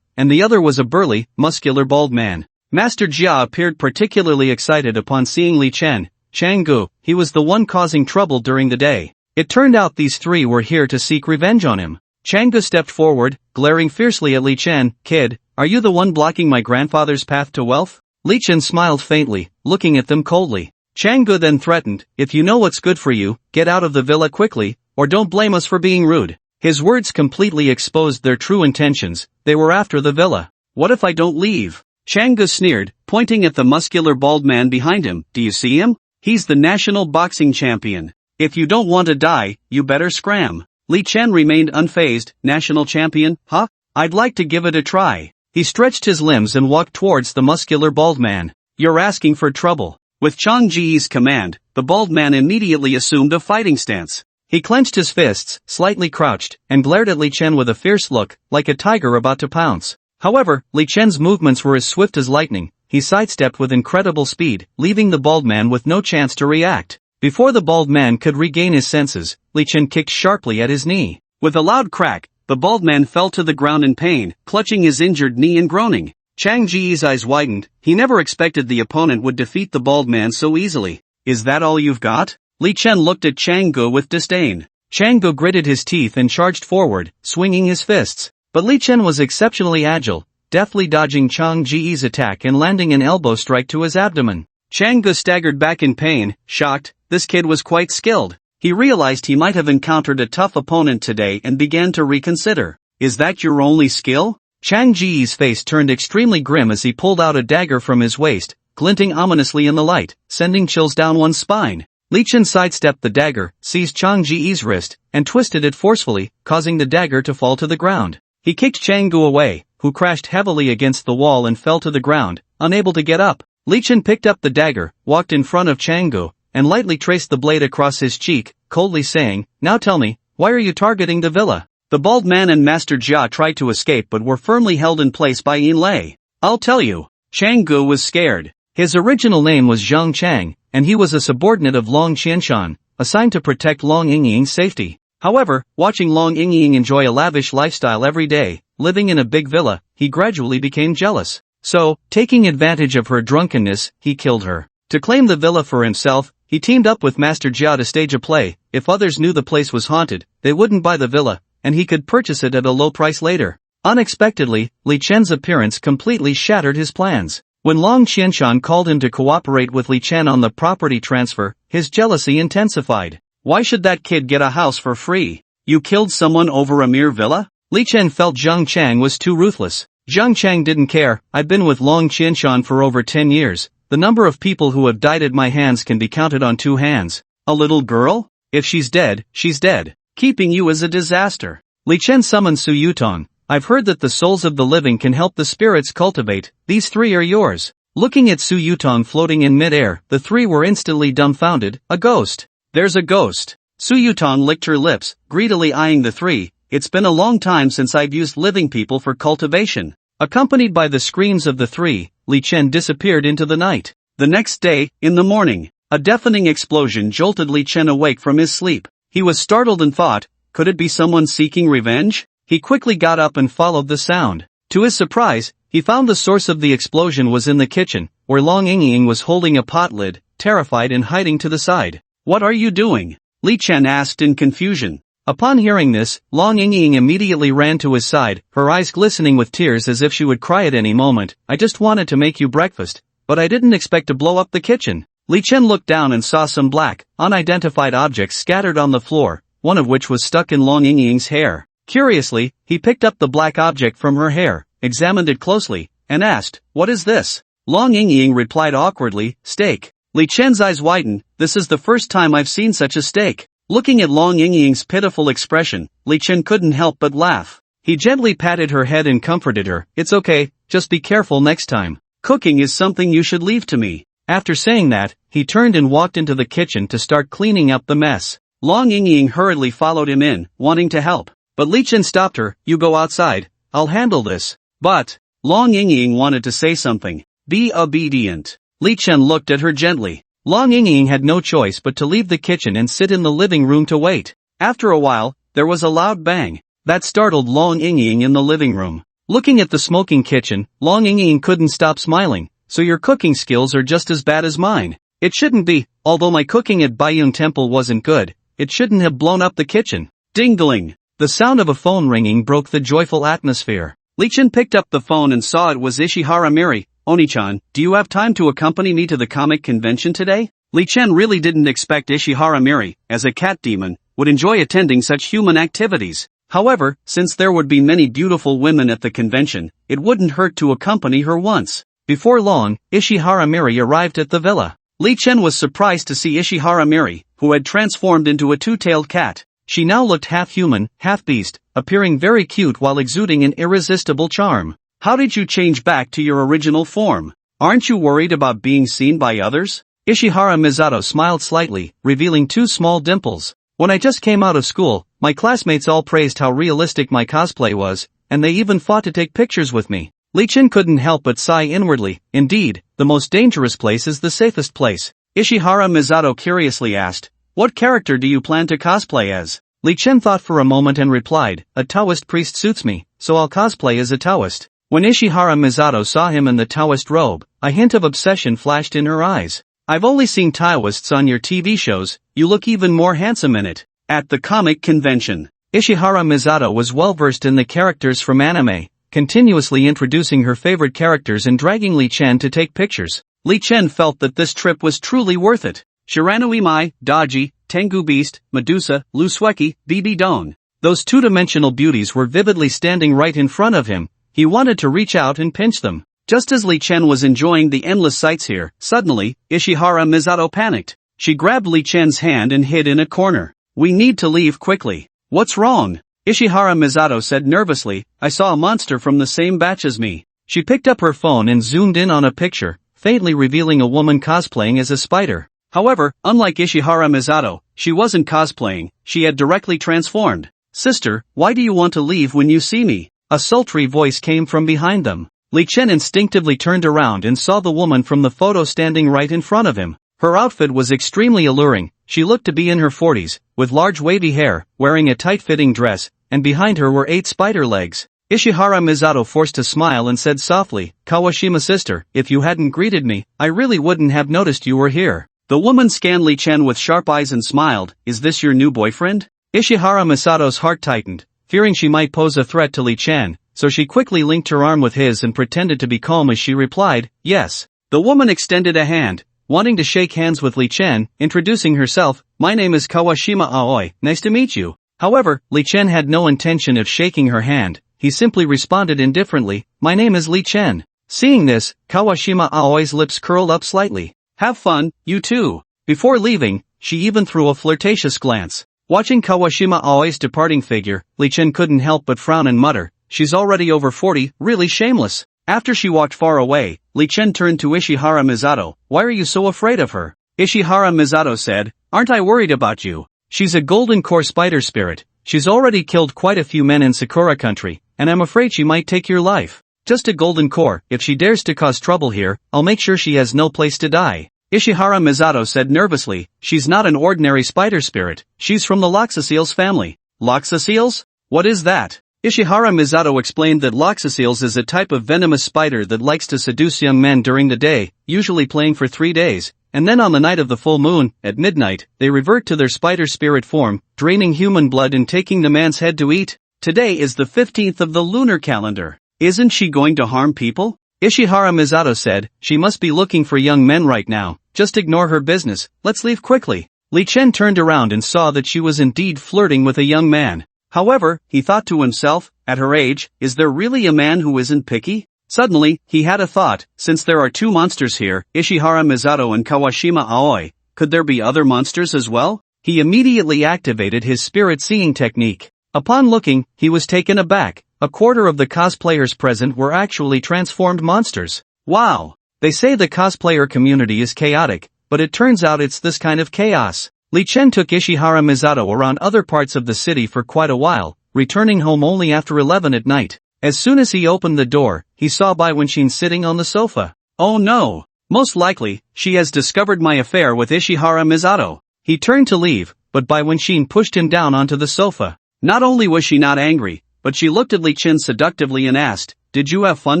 and the other was a burly, muscular bald man. Master Jia appeared particularly excited upon seeing Li Chen. Changgu, he was the one causing trouble during the day. It turned out these three were here to seek revenge on him. Changgu stepped forward, glaring fiercely at Li Chen. Kid, are you the one blocking my grandfather's path to wealth? Li Chen smiled faintly, looking at them coldly. Changgu then threatened, if you know what's good for you, get out of the villa quickly, or don't blame us for being rude. His words completely exposed their true intentions. They were after the villa. What if I don't leave? Changgu sneered, pointing at the muscular bald man behind him. Do you see him? He's the national boxing champion. If you don't want to die, you better scram. Li Chen remained unfazed. National champion? Huh? I'd like to give it a try. He stretched his limbs and walked towards the muscular bald man. You're asking for trouble. With Chang Ji's command, the bald man immediately assumed a fighting stance. He clenched his fists, slightly crouched, and glared at Li Chen with a fierce look, like a tiger about to pounce. However, Li Chen's movements were as swift as lightning. He sidestepped with incredible speed, leaving the bald man with no chance to react. Before the bald man could regain his senses, Li Chen kicked sharply at his knee. With a loud crack, the bald man fell to the ground in pain, clutching his injured knee and groaning. Chang Ji's eyes widened. He never expected the opponent would defeat the bald man so easily. Is that all you've got? Li Chen looked at Changgu with disdain. Changgu gritted his teeth and charged forward, swinging his fists. But Li Chen was exceptionally agile, deftly dodging Chang Ji's attack and landing an elbow strike to his abdomen. Changgu staggered back in pain, shocked. This kid was quite skilled. He realized he might have encountered a tough opponent today and began to reconsider. Is that your only skill? Chang Ji's face turned extremely grim as he pulled out a dagger from his waist, glinting ominously in the light, sending chills down one's spine. Li Chen sidestepped the dagger, seized Chang Ji's wrist, and twisted it forcefully, causing the dagger to fall to the ground. He kicked Changgu away, who crashed heavily against the wall and fell to the ground, unable to get up. Li Chen picked up the dagger, walked in front of Changgu, and lightly traced the blade across his cheek, coldly saying, Now tell me, why are you targeting the villa? The bald man and Master Jia tried to escape but were firmly held in place by Yin Lei. I'll tell you. Changgu was scared. His original name was Zhang Chang, and he was a subordinate of Long Qianshan, assigned to protect Long Yingying's safety. However, watching Long Yingying enjoy a lavish lifestyle every day, living in a big villa, he gradually became jealous. So, taking advantage of her drunkenness, he killed her. To claim the villa for himself, he teamed up with Master Jia to stage a play. If others knew the place was haunted, they wouldn't buy the villa, and he could purchase it at a low price later. Unexpectedly, Li Chen's appearance completely shattered his plans. When Long Qianshan called him to cooperate with Li Chen on the property transfer, his jealousy intensified. Why should that kid get a house for free? You killed someone over a mere villa? Li Chen felt Zhang Chang was too ruthless. Zhang Chang didn't care. I've been with Long Qianshan for over 10 years. The number of people who have died at my hands can be counted on 2 hands. A little girl? If she's dead, she's dead. Keeping you is a disaster. Li Chen summoned Su Yutong. I've heard that the souls of the living can help the spirits cultivate. These 3 are yours. Looking at Su Yutong floating in midair, the 3 were instantly dumbfounded. A ghost. There's a ghost. Su Yutong licked her lips, greedily eyeing the 3. It's been a long time since I've used living people for cultivation. Accompanied by the screams of the 3, Li Chen disappeared into the night. The next day, in the morning, a deafening explosion jolted Li Chen awake from his sleep. He was startled and thought, could it be someone seeking revenge? He quickly got up and followed the sound. To his surprise, he found the source of the explosion was in the kitchen, where Long Yingying was holding a pot lid, terrified and hiding to the side. What are you doing? Li Chen asked in confusion. Upon hearing this, Long Yingying immediately ran to his side, her eyes glistening with tears as if she would cry at any moment. I just wanted to make you breakfast, but I didn't expect to blow up the kitchen. Li Chen looked down and saw some black, unidentified objects scattered on the floor, one of which was stuck in Long Yingying's hair. Curiously, he picked up the black object from her hair, examined it closely, and asked, what is this? Long Yingying replied awkwardly, steak. Li Chen's eyes widened. This is the first time I've seen such a steak. Looking at Long Yingying's pitiful expression, Li Chen couldn't help but laugh. He gently patted her head and comforted her. It's okay, just be careful next time. Cooking is something you should leave to me. After saying that, he turned and walked into the kitchen to start cleaning up the mess. Long Yingying hurriedly followed him in, wanting to help. But Li Chen stopped her. You go outside, I'll handle this. But, Long Yingying wanted to say something. Be obedient. Li Chen looked at her gently. Long Yingying had no choice but to leave the kitchen and sit in the living room to wait. After a while, there was a loud bang. That startled Long Yingying in the living room. Looking at the smoking kitchen, Long Yingying couldn't stop smiling. So your cooking skills are just as bad as mine. It shouldn't be. Although my cooking at Bayun Temple wasn't good, it shouldn't have blown up the kitchen. Ding-dling. The sound of a phone ringing broke the joyful atmosphere. Li Chen picked up the phone and saw it was Ishihara Miri. Oni-chan, do you have time to accompany me to the comic convention today? Li Chen really didn't expect Ishihara Miri, as a cat demon, would enjoy attending such human activities. However, since there would be many beautiful women at the convention, it wouldn't hurt to accompany her once. Before long, Ishihara Miri arrived at the villa. Li Chen was surprised to see Ishihara Miri, who had transformed into a 2-tailed cat. She now looked half human, half beast, appearing very cute while exuding an irresistible charm. How did you change back to your original form? Aren't you worried about being seen by others? Ishihara Misato smiled slightly, revealing 2 small dimples. When I just came out of school, my classmates all praised how realistic my cosplay was, and they even fought to take pictures with me. Li Chen couldn't help but sigh inwardly. Indeed, the most dangerous place is the safest place. Ishihara Misato curiously asked, what character do you plan to cosplay as? Li Chen thought for a moment and replied, a Taoist priest suits me, so I'll cosplay as a Taoist. When Ishihara Misato saw him in the Taoist robe, a hint of obsession flashed in her eyes. I've only seen Taoists on your TV shows, you look even more handsome in it. At the comic convention, Ishihara Misato was well versed in the characters from anime, continuously introducing her favorite characters and dragging Li Chen to take pictures. Li Chen felt that this trip was truly worth it. Shiranui Mai, Daji, Tengu Beast, Medusa, Lusweki, Bibi Don. Those 2-dimensional beauties were vividly standing right in front of him. He wanted to reach out and pinch them. Just as Li Chen was enjoying the endless sights here, suddenly, Ishihara Misato panicked. She grabbed Li Chen's hand and hid in a corner. We need to leave quickly. What's wrong? Ishihara Misato said nervously, I saw a monster from the same batch as me. She picked up her phone and zoomed in on a picture, faintly revealing a woman cosplaying as a spider. However, unlike Ishihara Misato, she wasn't cosplaying, she had directly transformed. Sister, why do you want to leave when you see me? A sultry voice came from behind them. Li Chen instinctively turned around and saw the woman from the photo standing right in front of him. Her outfit was extremely alluring. She looked to be in her 40s, with large wavy hair, wearing a tight-fitting dress, and behind her were 8 spider legs. Ishihara Misato forced a smile and said softly, Kawashima sister, if you hadn't greeted me, I really wouldn't have noticed you were here. The woman scanned Li Chen with sharp eyes and smiled, is this your new boyfriend? Ishihara Misato's heart tightened, fearing she might pose a threat to Li Chen, so she quickly linked her arm with his and pretended to be calm as she replied, yes. The woman extended a hand, wanting to shake hands with Li Chen, introducing herself, my name is Kawashima Aoi, nice to meet you. However, Li Chen had no intention of shaking her hand, he simply responded indifferently, my name is Li Chen. Seeing this, Kawashima Aoi's lips curled up slightly. Have fun, you too. Before leaving, she even threw a flirtatious glance. Watching Kawashima Aoi's departing figure, Li Chen couldn't help but frown and mutter, she's already over 40, really shameless. After she walked far away, Li Chen turned to Ishihara Misato, why are you so afraid of her? Ishihara Misato said, aren't I worried about you? She's a golden core spider spirit, she's already killed quite a few men in Sakura country, and I'm afraid she might take your life. Just a golden core, if she dares to cause trouble here, I'll make sure she has no place to die. Ishihara Misato said nervously, she's not an ordinary spider spirit, she's from the Loxaseals family. Loxaseals? What is that? Ishihara Misato explained that Loxaseals is a type of venomous spider that likes to seduce young men during the day, usually playing for 3 days, and then on the night of the full moon, at midnight, they revert to their spider spirit form, draining human blood and taking the man's head to eat. Today is the 15th of the lunar calendar. Isn't she going to harm people? Ishihara Misato said, she must be looking for young men right now, just ignore her business, let's leave quickly. Li Chen turned around and saw that she was indeed flirting with a young man. However, he thought to himself, at her age, is there really a man who isn't picky? Suddenly, he had a thought, since there are 2 monsters here, Ishihara Misato and Kawashima Aoi, could there be other monsters as well? He immediately activated his spirit seeing technique. Upon looking, he was taken aback. A quarter of the cosplayers present were actually transformed monsters. Wow! They say the cosplayer community is chaotic, but it turns out it's this kind of chaos. Li Chen took Ishihara Misato around other parts of the city for quite a while, returning home only after 11 at night. As soon as he opened the door, he saw Bai Wenxin sitting on the sofa. Oh no! Most likely, she has discovered my affair with Ishihara Misato. He turned to leave, but Bai Wenxin pushed him down onto the sofa. Not only was she not angry, but she looked at Li Chen seductively and asked, did you have fun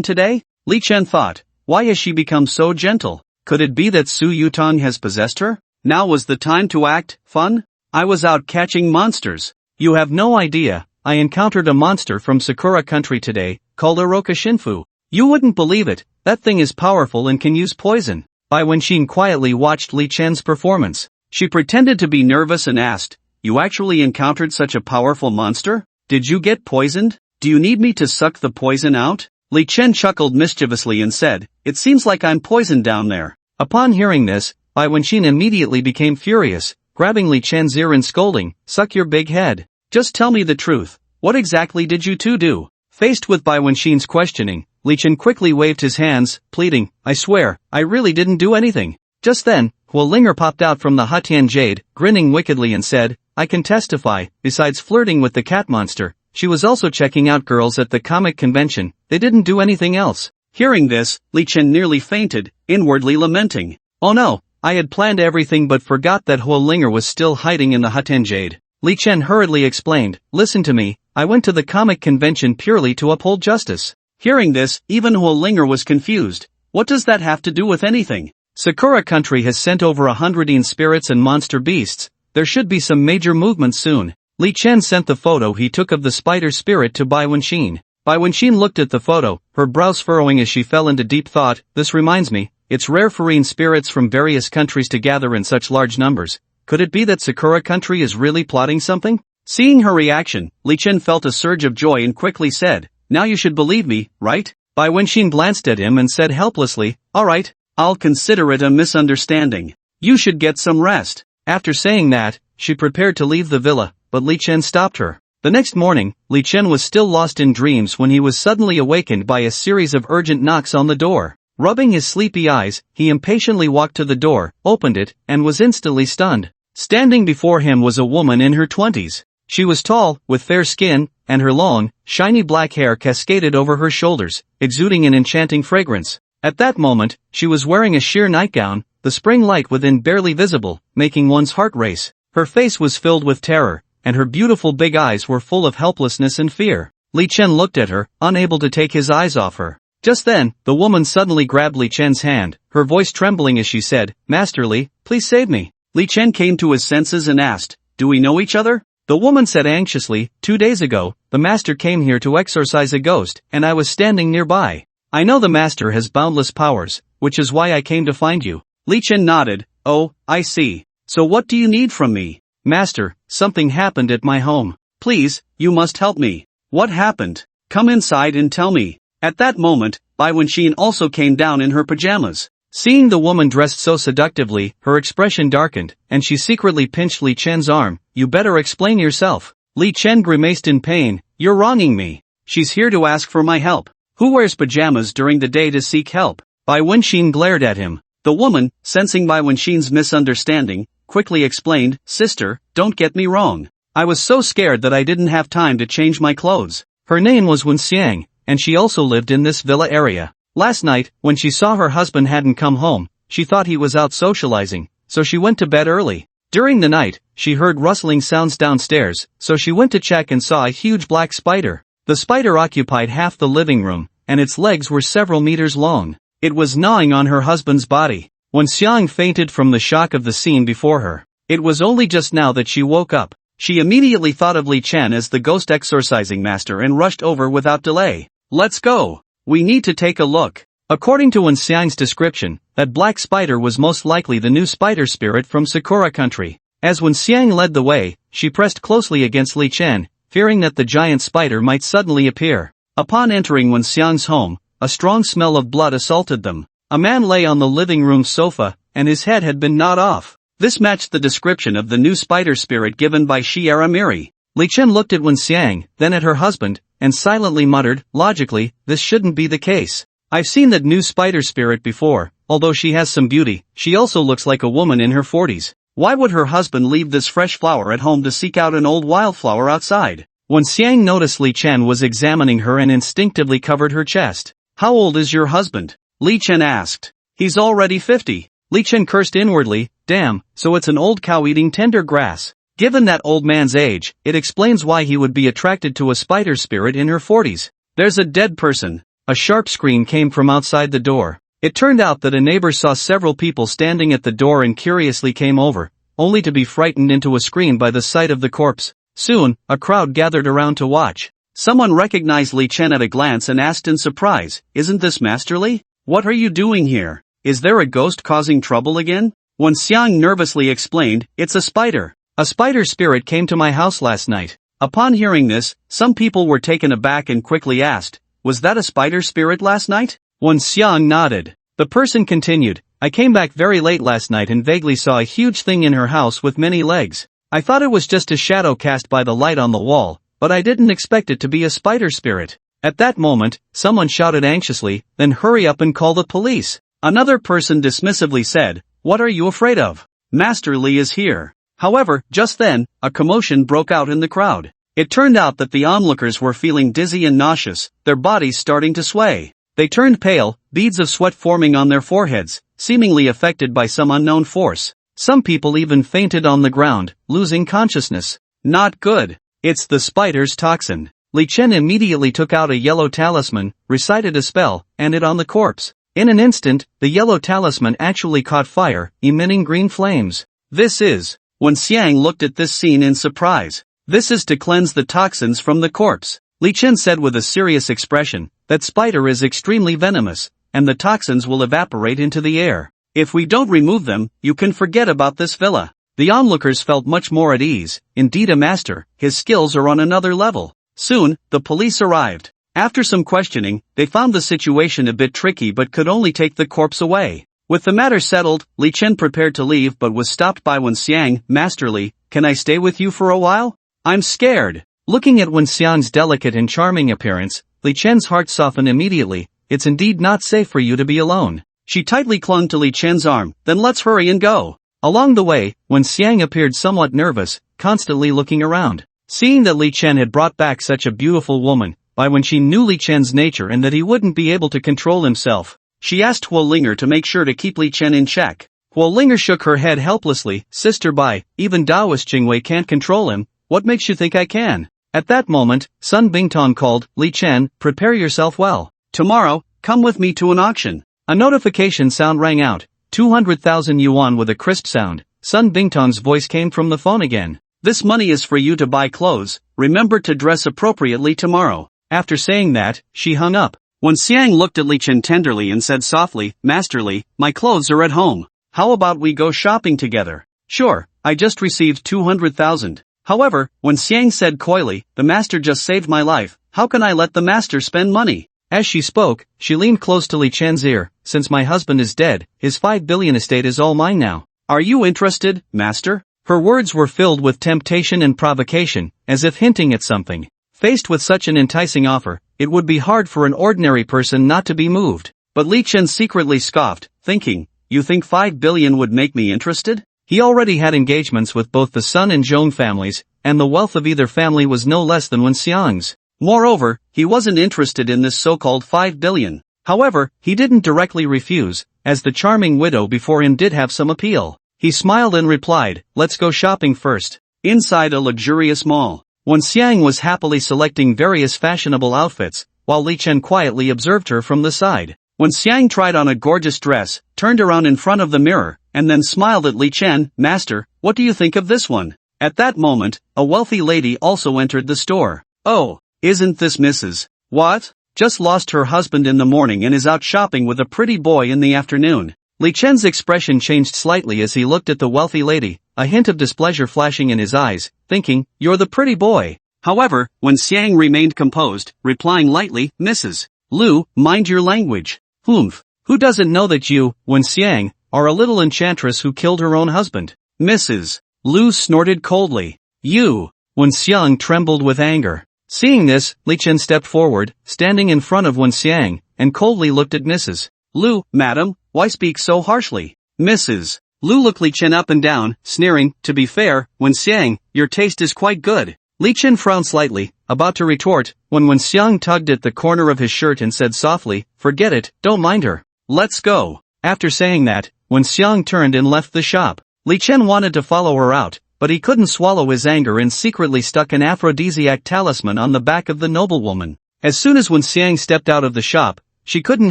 today? Li Chen thought, why has she become so gentle? Could it be that Su Yutong has possessed her? Now was the time to act fun? I was out catching monsters. You have no idea, I encountered a monster from Sakura country today, called Oroka Shinfu. You wouldn't believe it, that thing is powerful and can use poison. Bai Wenxin quietly watched Li Chen's performance. She pretended to be nervous and asked, you actually encountered such a powerful monster? Did you get poisoned? Do you need me to suck the poison out? Li Chen chuckled mischievously and said, it seems like I'm poisoned down there. Upon hearing this, Bai Wenxin immediately became furious, grabbing Li Chen's ear and scolding, suck your big head. Just tell me the truth, what exactly did you two do? Faced with Bai Wenxin's questioning, Li Chen quickly waved his hands, pleading, I swear, I really didn't do anything. Just then, Huo Linger popped out from the Hatian Jade, grinning wickedly and said, I can testify, besides flirting with the cat monster, she was also checking out girls at the comic convention, they didn't do anything else. Hearing this, Li Chen nearly fainted, inwardly lamenting. Oh no, I had planned everything but forgot that Huo Linger was still hiding in the Hatian Jade. Li Chen hurriedly explained, listen to me, I went to the comic convention purely to uphold justice. Hearing this, even Huo Linger was confused. What does that have to do with anything? Sakura country has sent over 100 spirits and monster beasts, there should be some major movement soon. Li Chen sent the photo he took of the spider spirit to Bai Wenxin. Bai Wenxin looked at the photo, her brows furrowing as she fell into deep thought, this reminds me, it's rare for spirits from various countries to gather in such large numbers. Could it be that Sakura country is really plotting something? Seeing her reaction, Li Chen felt a surge of joy and quickly said, now you should believe me, right? Bai Wenxin glanced at him and said helplessly, alright, I'll consider it a misunderstanding. You should get some rest. After saying that, she prepared to leave the villa, but Li Chen stopped her. The next morning, Li Chen was still lost in dreams when he was suddenly awakened by a series of urgent knocks on the door. Rubbing his sleepy eyes, he impatiently walked to the door, opened it, and was instantly stunned. Standing before him was a woman in her 20s. She was tall, with fair skin, and her long, shiny black hair cascaded over her shoulders, exuding an enchanting fragrance. At that moment, she was wearing a sheer nightgown, the spring light within barely visible, making one's heart race. Her face was filled with terror, and her beautiful big eyes were full of helplessness and fear. Li Chen looked at her, unable to take his eyes off her. Just then, the woman suddenly grabbed Li Chen's hand, her voice trembling as she said, "Master Li, please save me." Li Chen came to his senses and asked, "Do we know each other?" The woman said anxiously, "2 days ago, the master came here to exorcise a ghost, and I was standing nearby. I know the master has boundless powers, which is why I came to find you." Li Chen nodded, "Oh, I see. So what do you need from me?" "Master, something happened at my home. Please, you must help me." "What happened? Come inside and tell me." At that moment, Bayun Temple also came down in her pajamas. Seeing the woman dressed so seductively, her expression darkened, and she secretly pinched Li Chen's arm. "You better explain yourself." Li Chen grimaced in pain, "You're wronging me. She's here to ask for my help. Who wears pajamas during the day to seek help?" Bayun Temple glared at him. The woman, sensing Bayun Temple's misunderstanding, quickly explained, "Sister, don't get me wrong. I was so scared that I didn't have time to change my clothes." Her name was Wen Xiang, and she also lived in this villa area. Last night, when she saw her husband hadn't come home, she thought he was out socializing, so she went to bed early. During the night, she heard rustling sounds downstairs, so she went to check and saw a huge black spider. The spider occupied half the living room, and its legs were several meters long. It was gnawing on her husband's body. Wen Xiang fainted from the shock of the scene before her. It was only just now that she woke up. She immediately thought of Li Chen as the ghost exorcising master and rushed over without delay. "Let's go. We need to take a look." According to Wen Xiang's description, that black spider was most likely the new spider spirit from Sakura country. As Wen Xiang led the way, she pressed closely against Li Chen, fearing that the giant spider might suddenly appear. Upon entering Wen Xiang's home, a strong smell of blood assaulted them. A man lay on the living room sofa, and his head had been gnawed off. This matched the description of the new spider spirit given by Shiera Miri. Li Chen looked at Wen Xiang, then at her husband, and silently muttered, "Logically, this shouldn't be the case. I've seen that new spider spirit before. Although she has some beauty, she also looks like a woman in her 40s. Why would her husband leave this fresh flower at home to seek out an old wildflower outside?" Wen Xiang noticed Li Chen was examining her and instinctively covered her chest. "How old is your husband?" Li Chen asked. "He's already 50. Li Chen cursed inwardly, "Damn, so it's an old cow eating tender grass." Given that old man's age, it explains why he would be attracted to a spider spirit in her 40s. "There's a dead person." A sharp scream came from outside the door. It turned out that a neighbor saw several people standing at the door and curiously came over, only to be frightened into a scream by the sight of the corpse. Soon, a crowd gathered around to watch. Someone recognized Li Chen at a glance and asked in surprise, "Isn't this Master Li? What are you doing here? Is there a ghost causing trouble again?" Wen Xiang nervously explained, "It's a spider. A spider spirit came to my house last night." Upon hearing this, some people were taken aback and quickly asked, "Was that a spider spirit last night?" Wen Xiang nodded. The person continued, "I came back very late last night and vaguely saw a huge thing in her house with many legs. I thought it was just a shadow cast by the light on the wall, but I didn't expect it to be a spider spirit." At that moment, someone shouted anxiously, "Then hurry up and call the police." Another person dismissively said, "What are you afraid of? Master Li is here." However, just then, a commotion broke out in the crowd. It turned out that the onlookers were feeling dizzy and nauseous, their bodies starting to sway. They turned pale, beads of sweat forming on their foreheads, seemingly affected by some unknown force. Some people even fainted on the ground, losing consciousness. Not good. It's the spider's toxin. Li Chen immediately took out a yellow talisman, recited a spell, and it on the corpse. In an instant, the yellow talisman actually caught fire, emitting green flames. "This is..." Wen Xiang looked at this scene in surprise. "This is to cleanse the toxins from the corpse." Li Chen said with a serious expression, "That spider is extremely venomous, and the toxins will evaporate into the air. If we don't remove them, you can forget about this villa." The onlookers felt much more at ease. Indeed, a master, his skills are on another level. Soon, the police arrived. After some questioning, they found the situation a bit tricky but could only take the corpse away. With the matter settled, Li Chen prepared to leave but was stopped by Wen Xiang. "Master Li, can I stay with you for a while? I'm scared." Looking at Wen Xiang's delicate and charming appearance, Li Chen's heart softened immediately. "It's indeed not safe for you to be alone." She tightly clung to Li Chen's arm. "Then let's hurry and go." Along the way, Wen Xiang appeared somewhat nervous, constantly looking around. Seeing that Li Chen had brought back such a beautiful woman, by when she knew Li Chen's nature and that he wouldn't be able to control himself, she asked Huo Linger to make sure to keep Li Chen in check. Huo Linger shook her head helplessly. "Sister Bai, even Taoist Jingwei can't control him. What makes you think I can?" At that moment, Sun Bingtong called, Li Chen, prepare yourself well. Tomorrow, come with me to an auction. A notification sound rang out. 200,000 yuan with a crisp sound. Sun Bingtong's voice came from the phone again. This money is for you to buy clothes, remember to dress appropriately tomorrow. After saying that, she hung up. Wen Xiang looked at Li Chen tenderly and said softly, Masterly, my clothes are at home. How about we go shopping together? Sure, I just received 200,000. However, Wen Xiang said coyly, the master just saved my life, how can I let the master spend money? As she spoke, she leaned close to Li Chen's ear, since my husband is dead, his 5 billion estate is all mine now. Are you interested, master? Her words were filled with temptation and provocation, as if hinting at something. Faced with such an enticing offer, it would be hard for an ordinary person not to be moved. But Li Chen secretly scoffed, thinking, you think 5 billion would make me interested? He already had engagements with both the Sun and Zhong families, and the wealth of either family was no less than Wen Xiang's. Moreover, he wasn't interested in this so-called 5 billion. However, he didn't directly refuse, as the charming widow before him did have some appeal. He smiled and replied, let's go shopping first. Inside a luxurious mall, Wen Xiang was happily selecting various fashionable outfits, while Li Chen quietly observed her from the side. Wen Xiang tried on a gorgeous dress, turned around in front of the mirror, and then smiled at Li Chen, Master, what do you think of this one? At that moment, a wealthy lady also entered the store. Oh, isn't this Mrs. What? Just lost her husband in the morning and is out shopping with a pretty boy in the afternoon. Li Chen's expression changed slightly as he looked at the wealthy lady, a hint of displeasure flashing in his eyes, thinking, you're the pretty boy. However, Wen Xiang remained composed, replying lightly, Mrs. Lu, mind your language. Humph. Who doesn't know that you, Wen Xiang, are a little enchantress who killed her own husband? Mrs. Lu snorted coldly. You. Wen Xiang trembled with anger. Seeing this, Li Chen stepped forward, standing in front of Wen Xiang, and coldly looked at Mrs. Lu, madam, why speak so harshly? Mrs. Lu looked Li Chen up and down, sneering, to be fair, Wen Xiang, your taste is quite good. Li Chen frowned slightly, about to retort, when Wen Xiang tugged at the corner of his shirt and said softly, forget it, don't mind her. Let's go. After saying that, Wen Xiang turned and left the shop. Li Chen wanted to follow her out, but he couldn't swallow his anger and secretly stuck an aphrodisiac talisman on the back of the noblewoman. As soon as Wen Xiang stepped out of the shop, she couldn't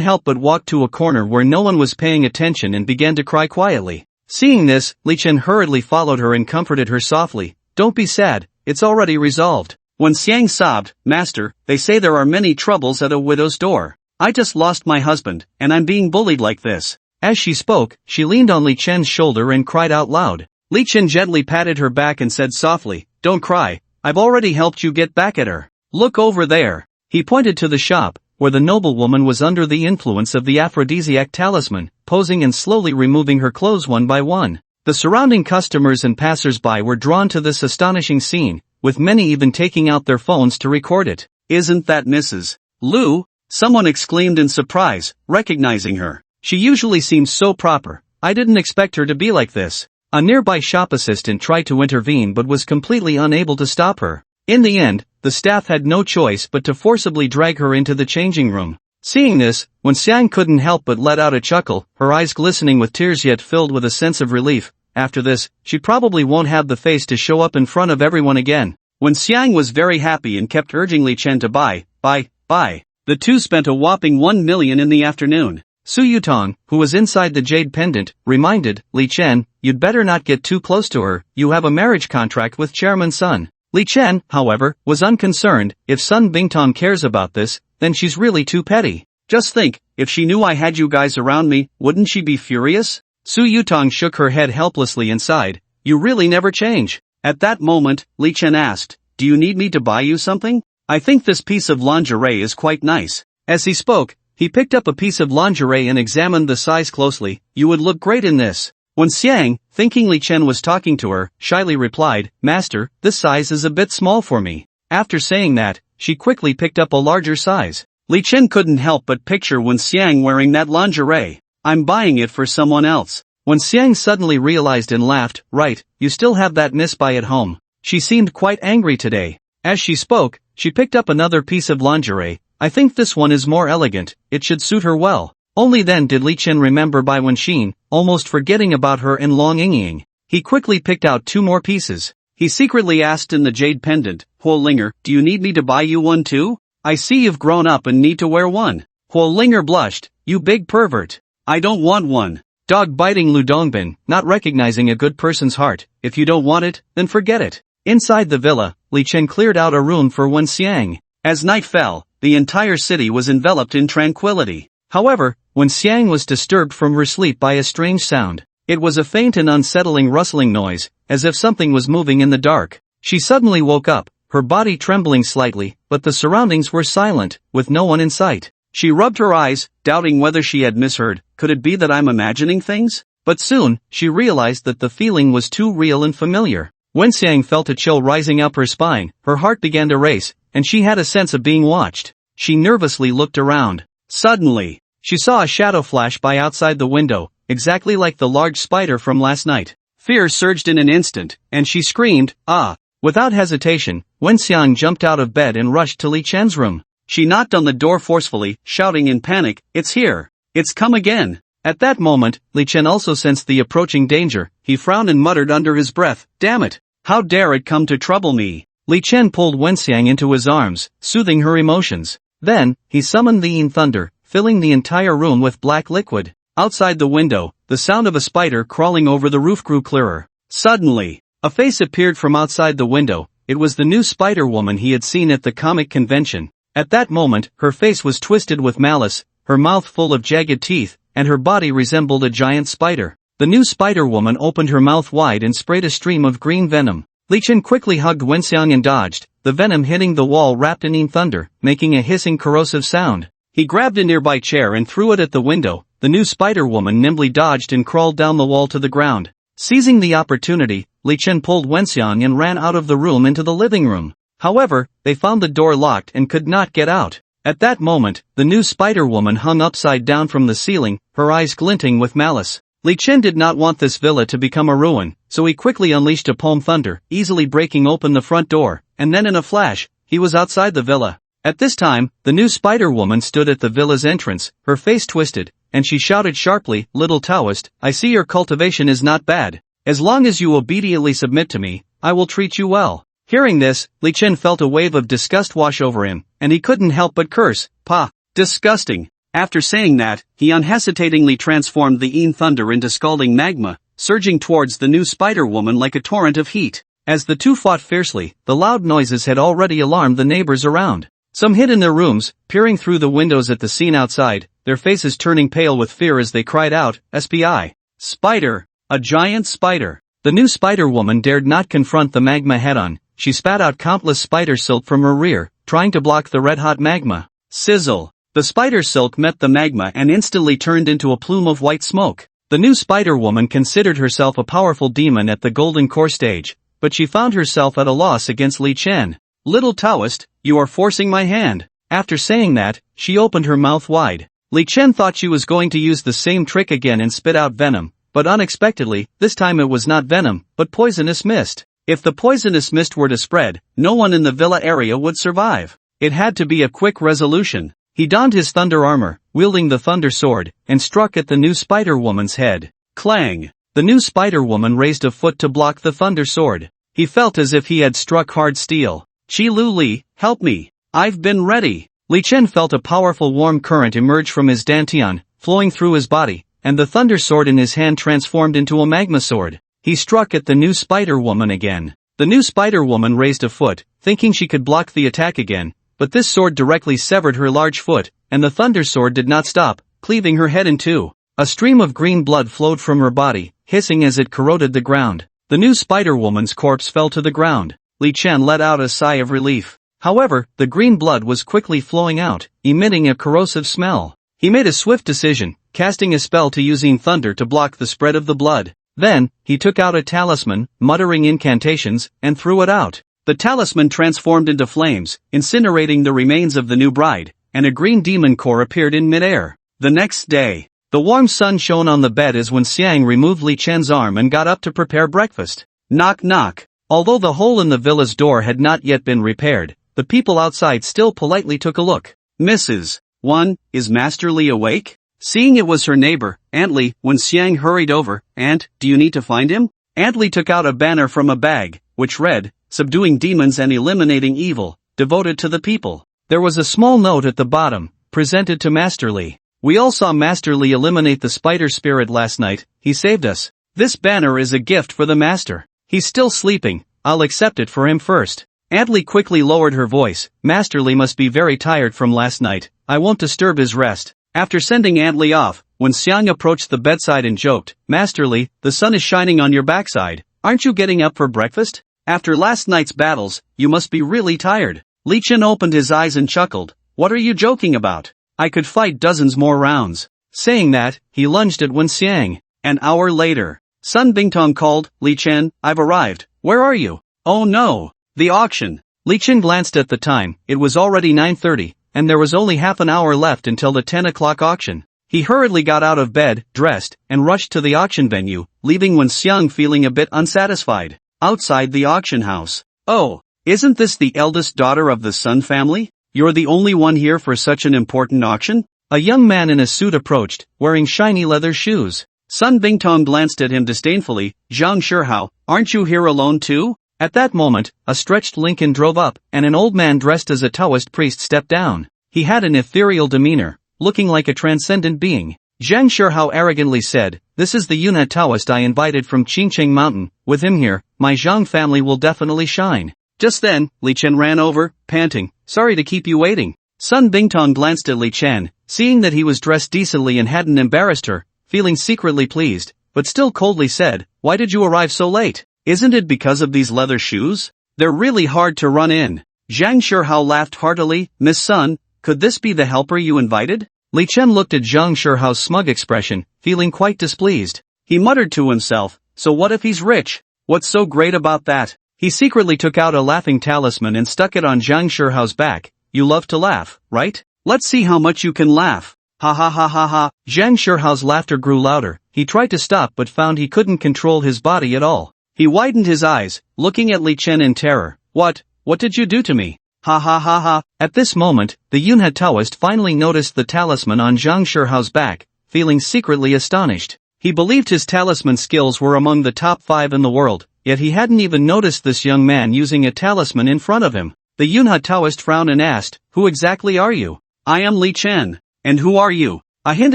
help but walk to a corner where no one was paying attention and began to cry quietly. Seeing this, Li Chen hurriedly followed her and comforted her softly, don't be sad, it's already resolved. Wen Xiang sobbed, Master, they say there are many troubles at a widow's door. I just lost my husband, and I'm being bullied like this. As she spoke, she leaned on Li Chen's shoulder and cried out loud. Li Chen gently patted her back and said softly, don't cry, I've already helped you get back at her. Look over there. He pointed to the shop, where the noblewoman was under the influence of the aphrodisiac talisman, posing and slowly removing her clothes one by one. The surrounding customers and passers-by were drawn to this astonishing scene, with many even taking out their phones to record it. Isn't that Mrs. Lu? Someone exclaimed in surprise, recognizing her. She usually seems so proper. I didn't expect her to be like this. A nearby shop assistant tried to intervene but was completely unable to stop her. In the end, the staff had no choice but to forcibly drag her into the changing room. Seeing this, Wen Xiang couldn't help but let out a chuckle, her eyes glistening with tears yet filled with a sense of relief. After this, she probably won't have the face to show up in front of everyone again. Wen Xiang was very happy and kept urging Li Chen to buy. The two spent a whopping 1 million in the afternoon. Su Yutong, who was inside the jade pendant, reminded, Li Chen, you'd better not get too close to her, you have a marriage contract with Chairman Sun. Li Chen, however, was unconcerned, if Sun Bingtong cares about this, then she's really too petty. Just think, if she knew I had you guys around me, wouldn't she be furious? Su Yutong shook her head helplessly and sighed, you really never change. At that moment, Li Chen asked, do you need me to buy you something? I think this piece of lingerie is quite nice. As he spoke, he picked up a piece of lingerie and examined the size closely. You would look great in this. Wen Xiang, thinking Li Chen was talking to her, shyly replied, Master, this size is a bit small for me. After saying that, she quickly picked up a larger size. Li Chen couldn't help but picture Wen Xiang wearing that lingerie. I'm buying it for someone else. Wen Xiang suddenly realized and laughed, right, you still have that Miss Bai at home. She seemed quite angry today. As she spoke, she picked up another piece of lingerie. I think this one is more elegant, it should suit her well. Only then did Li Chen remember Bai Wenxin, almost forgetting about her and Long Yingying. He quickly picked out 2 more pieces. He He secretly asked in the jade pendant, Huo Linger, do you need me to buy you one too? I see you've grown up and need to wear one. Huo Linger blushed, you big pervert. I don't want one. Dog biting Lu Dongbin, not recognizing a good person's heart. If you don't want it, then forget it. Inside the villa, Li Chen cleared out a room for Wen Xiang. As night fell, the entire city was enveloped in tranquility. However, Wen Xiang was disturbed from her sleep by a strange sound. It was a faint and unsettling rustling noise, as if something was moving in the dark. She suddenly woke up, her body trembling slightly, but the surroundings were silent, with no one in sight. She rubbed her eyes, doubting whether she had misheard. Could it be that I'm imagining things? But soon, she realized that the feeling was too real and familiar. Wen Xiang felt a chill rising up her spine, her heart began to race, and she had a sense of being watched. She nervously looked around. Suddenly, she saw a shadow flash by outside the window, exactly like the large spider from last night. Fear surged in an instant, and she screamed, ah! Without hesitation, Wen Xiang jumped out of bed and rushed to Li Chen's room. She knocked on the door forcefully, shouting in panic, it's here! It's come again! At that moment, Li Chen also sensed the approaching danger. He frowned and muttered under his breath, damn it! How dare it come to trouble me! Li Chen pulled Wen Xiang into his arms, soothing her emotions. Then, he summoned the Yin Thunder, filling the entire room with black liquid. Outside the window, the sound of a spider crawling over the roof grew clearer. Suddenly, a face appeared from outside the window. It was the new Spider-Woman he had seen at the comic convention. At that moment, her face was twisted with malice, her mouth full of jagged teeth, and her body resembled a giant spider. The new Spider-Woman opened her mouth wide and sprayed a stream of green venom. Li Chen quickly hugged Wen Xiang and dodged, the venom hitting the wall wrapped in Yin Thunder, making a hissing corrosive sound. He grabbed a nearby chair and threw it at the window. The new Spider-Woman nimbly dodged and crawled down the wall to the ground. Seizing the opportunity, Li Chen pulled Wen Xiang and ran out of the room into the living room. However, they found the door locked and could not get out. At that moment, the new Spider-Woman hung upside down from the ceiling, her eyes glinting with malice. Li Chen did not want this villa to become a ruin, so he quickly unleashed a palm thunder, easily breaking open the front door, and then in a flash, he was outside the villa. At this time, the new Spider-Woman stood at the villa's entrance, her face twisted, and she shouted sharply, little Taoist, I see your cultivation is not bad. As long as you obediently submit to me, I will treat you well. Hearing this, Li Chen felt a wave of disgust wash over him, and he couldn't help but curse, pah, disgusting. After saying that, he unhesitatingly transformed the Yin Thunder into scalding magma, surging towards the new Spider-Woman like a torrent of heat. As the two fought fiercely, the loud noises had already alarmed the neighbors around. Some hid in their rooms, peering through the windows at the scene outside, their faces turning pale with fear as they cried out, SPI. Spider! A giant spider! The new Spider-Woman dared not confront the magma head-on. She spat out countless spider silk from her rear, trying to block the red-hot magma. Sizzle! The spider silk met the magma and instantly turned into a plume of white smoke. The new Spider-Woman considered herself a powerful demon at the Golden Core stage, but she found herself at a loss against Li Chen. Little Taoist, you are forcing my hand. After saying that, she opened her mouth wide. Li Chen thought she was going to use the same trick again and spit out venom, but unexpectedly, this time it was not venom, but poisonous mist. If the poisonous mist were to spread, no one in the villa area would survive. It had to be a quick resolution. He donned his thunder armor, wielding the thunder sword, and struck at the new Spider-Woman's head. Clang! The new Spider-Woman raised a foot to block the thunder sword. He felt as if he had struck hard steel. Chi Lu Li, help me! I've been ready! Li Chen felt a powerful warm current emerge from his dantian, flowing through his body, and the thunder sword in his hand transformed into a magma sword. He struck at the new Spider-Woman again. The new Spider-Woman raised a foot, thinking she could block the attack again, but this sword directly severed her large foot, and the thunder sword did not stop, cleaving her head in two. A stream of green blood flowed from her body, hissing as it corroded the ground. The new Spider-Woman's corpse fell to the ground. Li Chen let out a sigh of relief. However, the green blood was quickly flowing out, emitting a corrosive smell. He made a swift decision, casting a spell to using thunder to block the spread of the blood. Then, he took out a talisman, muttering incantations, and threw it out. The talisman transformed into flames, incinerating the remains of the new bride, and a green demon core appeared in midair. The next day, the warm sun shone on the bed as Wen Xiang removed Li Chen's arm and got up to prepare breakfast. Knock knock. Although the hole in the villa's door had not yet been repaired, the people outside still politely took a look. Mrs. 1, is Master Li awake? Seeing it was her neighbor, Aunt Li, Wen Xiang hurried over. Aunt, do you need to find him? Aunt Li took out a banner from a bag. which read, "Subduing demons and eliminating evil, devoted to the people." There was a small note at the bottom, presented to Master Li. "We all saw Master Li eliminate the spider spirit last night, he saved us. This banner is a gift for the master. He's still sleeping, I'll accept it for him first." Aunt Li quickly lowered her voice. "Master Li must be very tired from last night, I won't disturb his rest." After sending Aunt Li off, when Xiang approached the bedside and joked, "Master Li, the sun is shining on your backside, aren't you getting up for breakfast? After last night's battles, you must be really tired." Li Chen opened his eyes and chuckled. "What are you joking about? I could fight dozens more rounds." Saying that, he lunged at Wen Xiang. An hour later, Sun Bingtong called, "Li Chen, I've arrived, where are you?" "Oh no! The auction." Li Chen glanced at the time, it was already 9:30, and there was only half an hour left until the 10 o'clock auction. He hurriedly got out of bed, dressed, and rushed to the auction venue, leaving Wen Xiang feeling a bit unsatisfied. Outside the auction house. "Oh, isn't this the eldest daughter of the Sun family? You're the only one here for such an important auction?" A young man in a suit approached, wearing shiny leather shoes. Sun Bingtong glanced at him disdainfully. "Zhang Shihao, aren't you here alone too?" At that moment, a stretched Lincoln drove up, and an old man dressed as a Taoist priest stepped down. He had an ethereal demeanor, looking like a transcendent being. Zhang Shihao arrogantly said, "This is the Yunhe Taoist I invited from Qingcheng Mountain. With him here, my Zhang family will definitely shine." Just then, Li Chen ran over, panting, "Sorry to keep you waiting." Sun Bingtong glanced at Li Chen, seeing that he was dressed decently and hadn't embarrassed her, feeling secretly pleased, but still coldly said, "Why did you arrive so late? Isn't it because of these leather shoes? They're really hard to run in." Zhang Shihao laughed heartily. "Miss Sun, could this be the helper you invited?" Li Chen looked at Zhang Shihao's smug expression, feeling quite displeased. He muttered to himself, "So what if he's rich? What's so great about that?" He secretly took out a laughing talisman and stuck it on Zhang Shihao's back. "You love to laugh, right? Let's see how much you can laugh. Ha ha ha ha ha." Zhang Shihao's laughter grew louder. He tried to stop but found he couldn't control his body at all. He widened his eyes, looking at Li Chen in terror. What did you do to me? Ha ha ha ha." At this moment, the Yunhe Taoist finally noticed the talisman on Zhang Shihao's back, feeling secretly astonished. He believed his talisman skills were among the top 5 in the world, yet he hadn't even noticed this young man using a talisman in front of him. The Yunhe Taoist frowned and asked, "Who exactly are you?" "I am Li Chen. And who are you?" A hint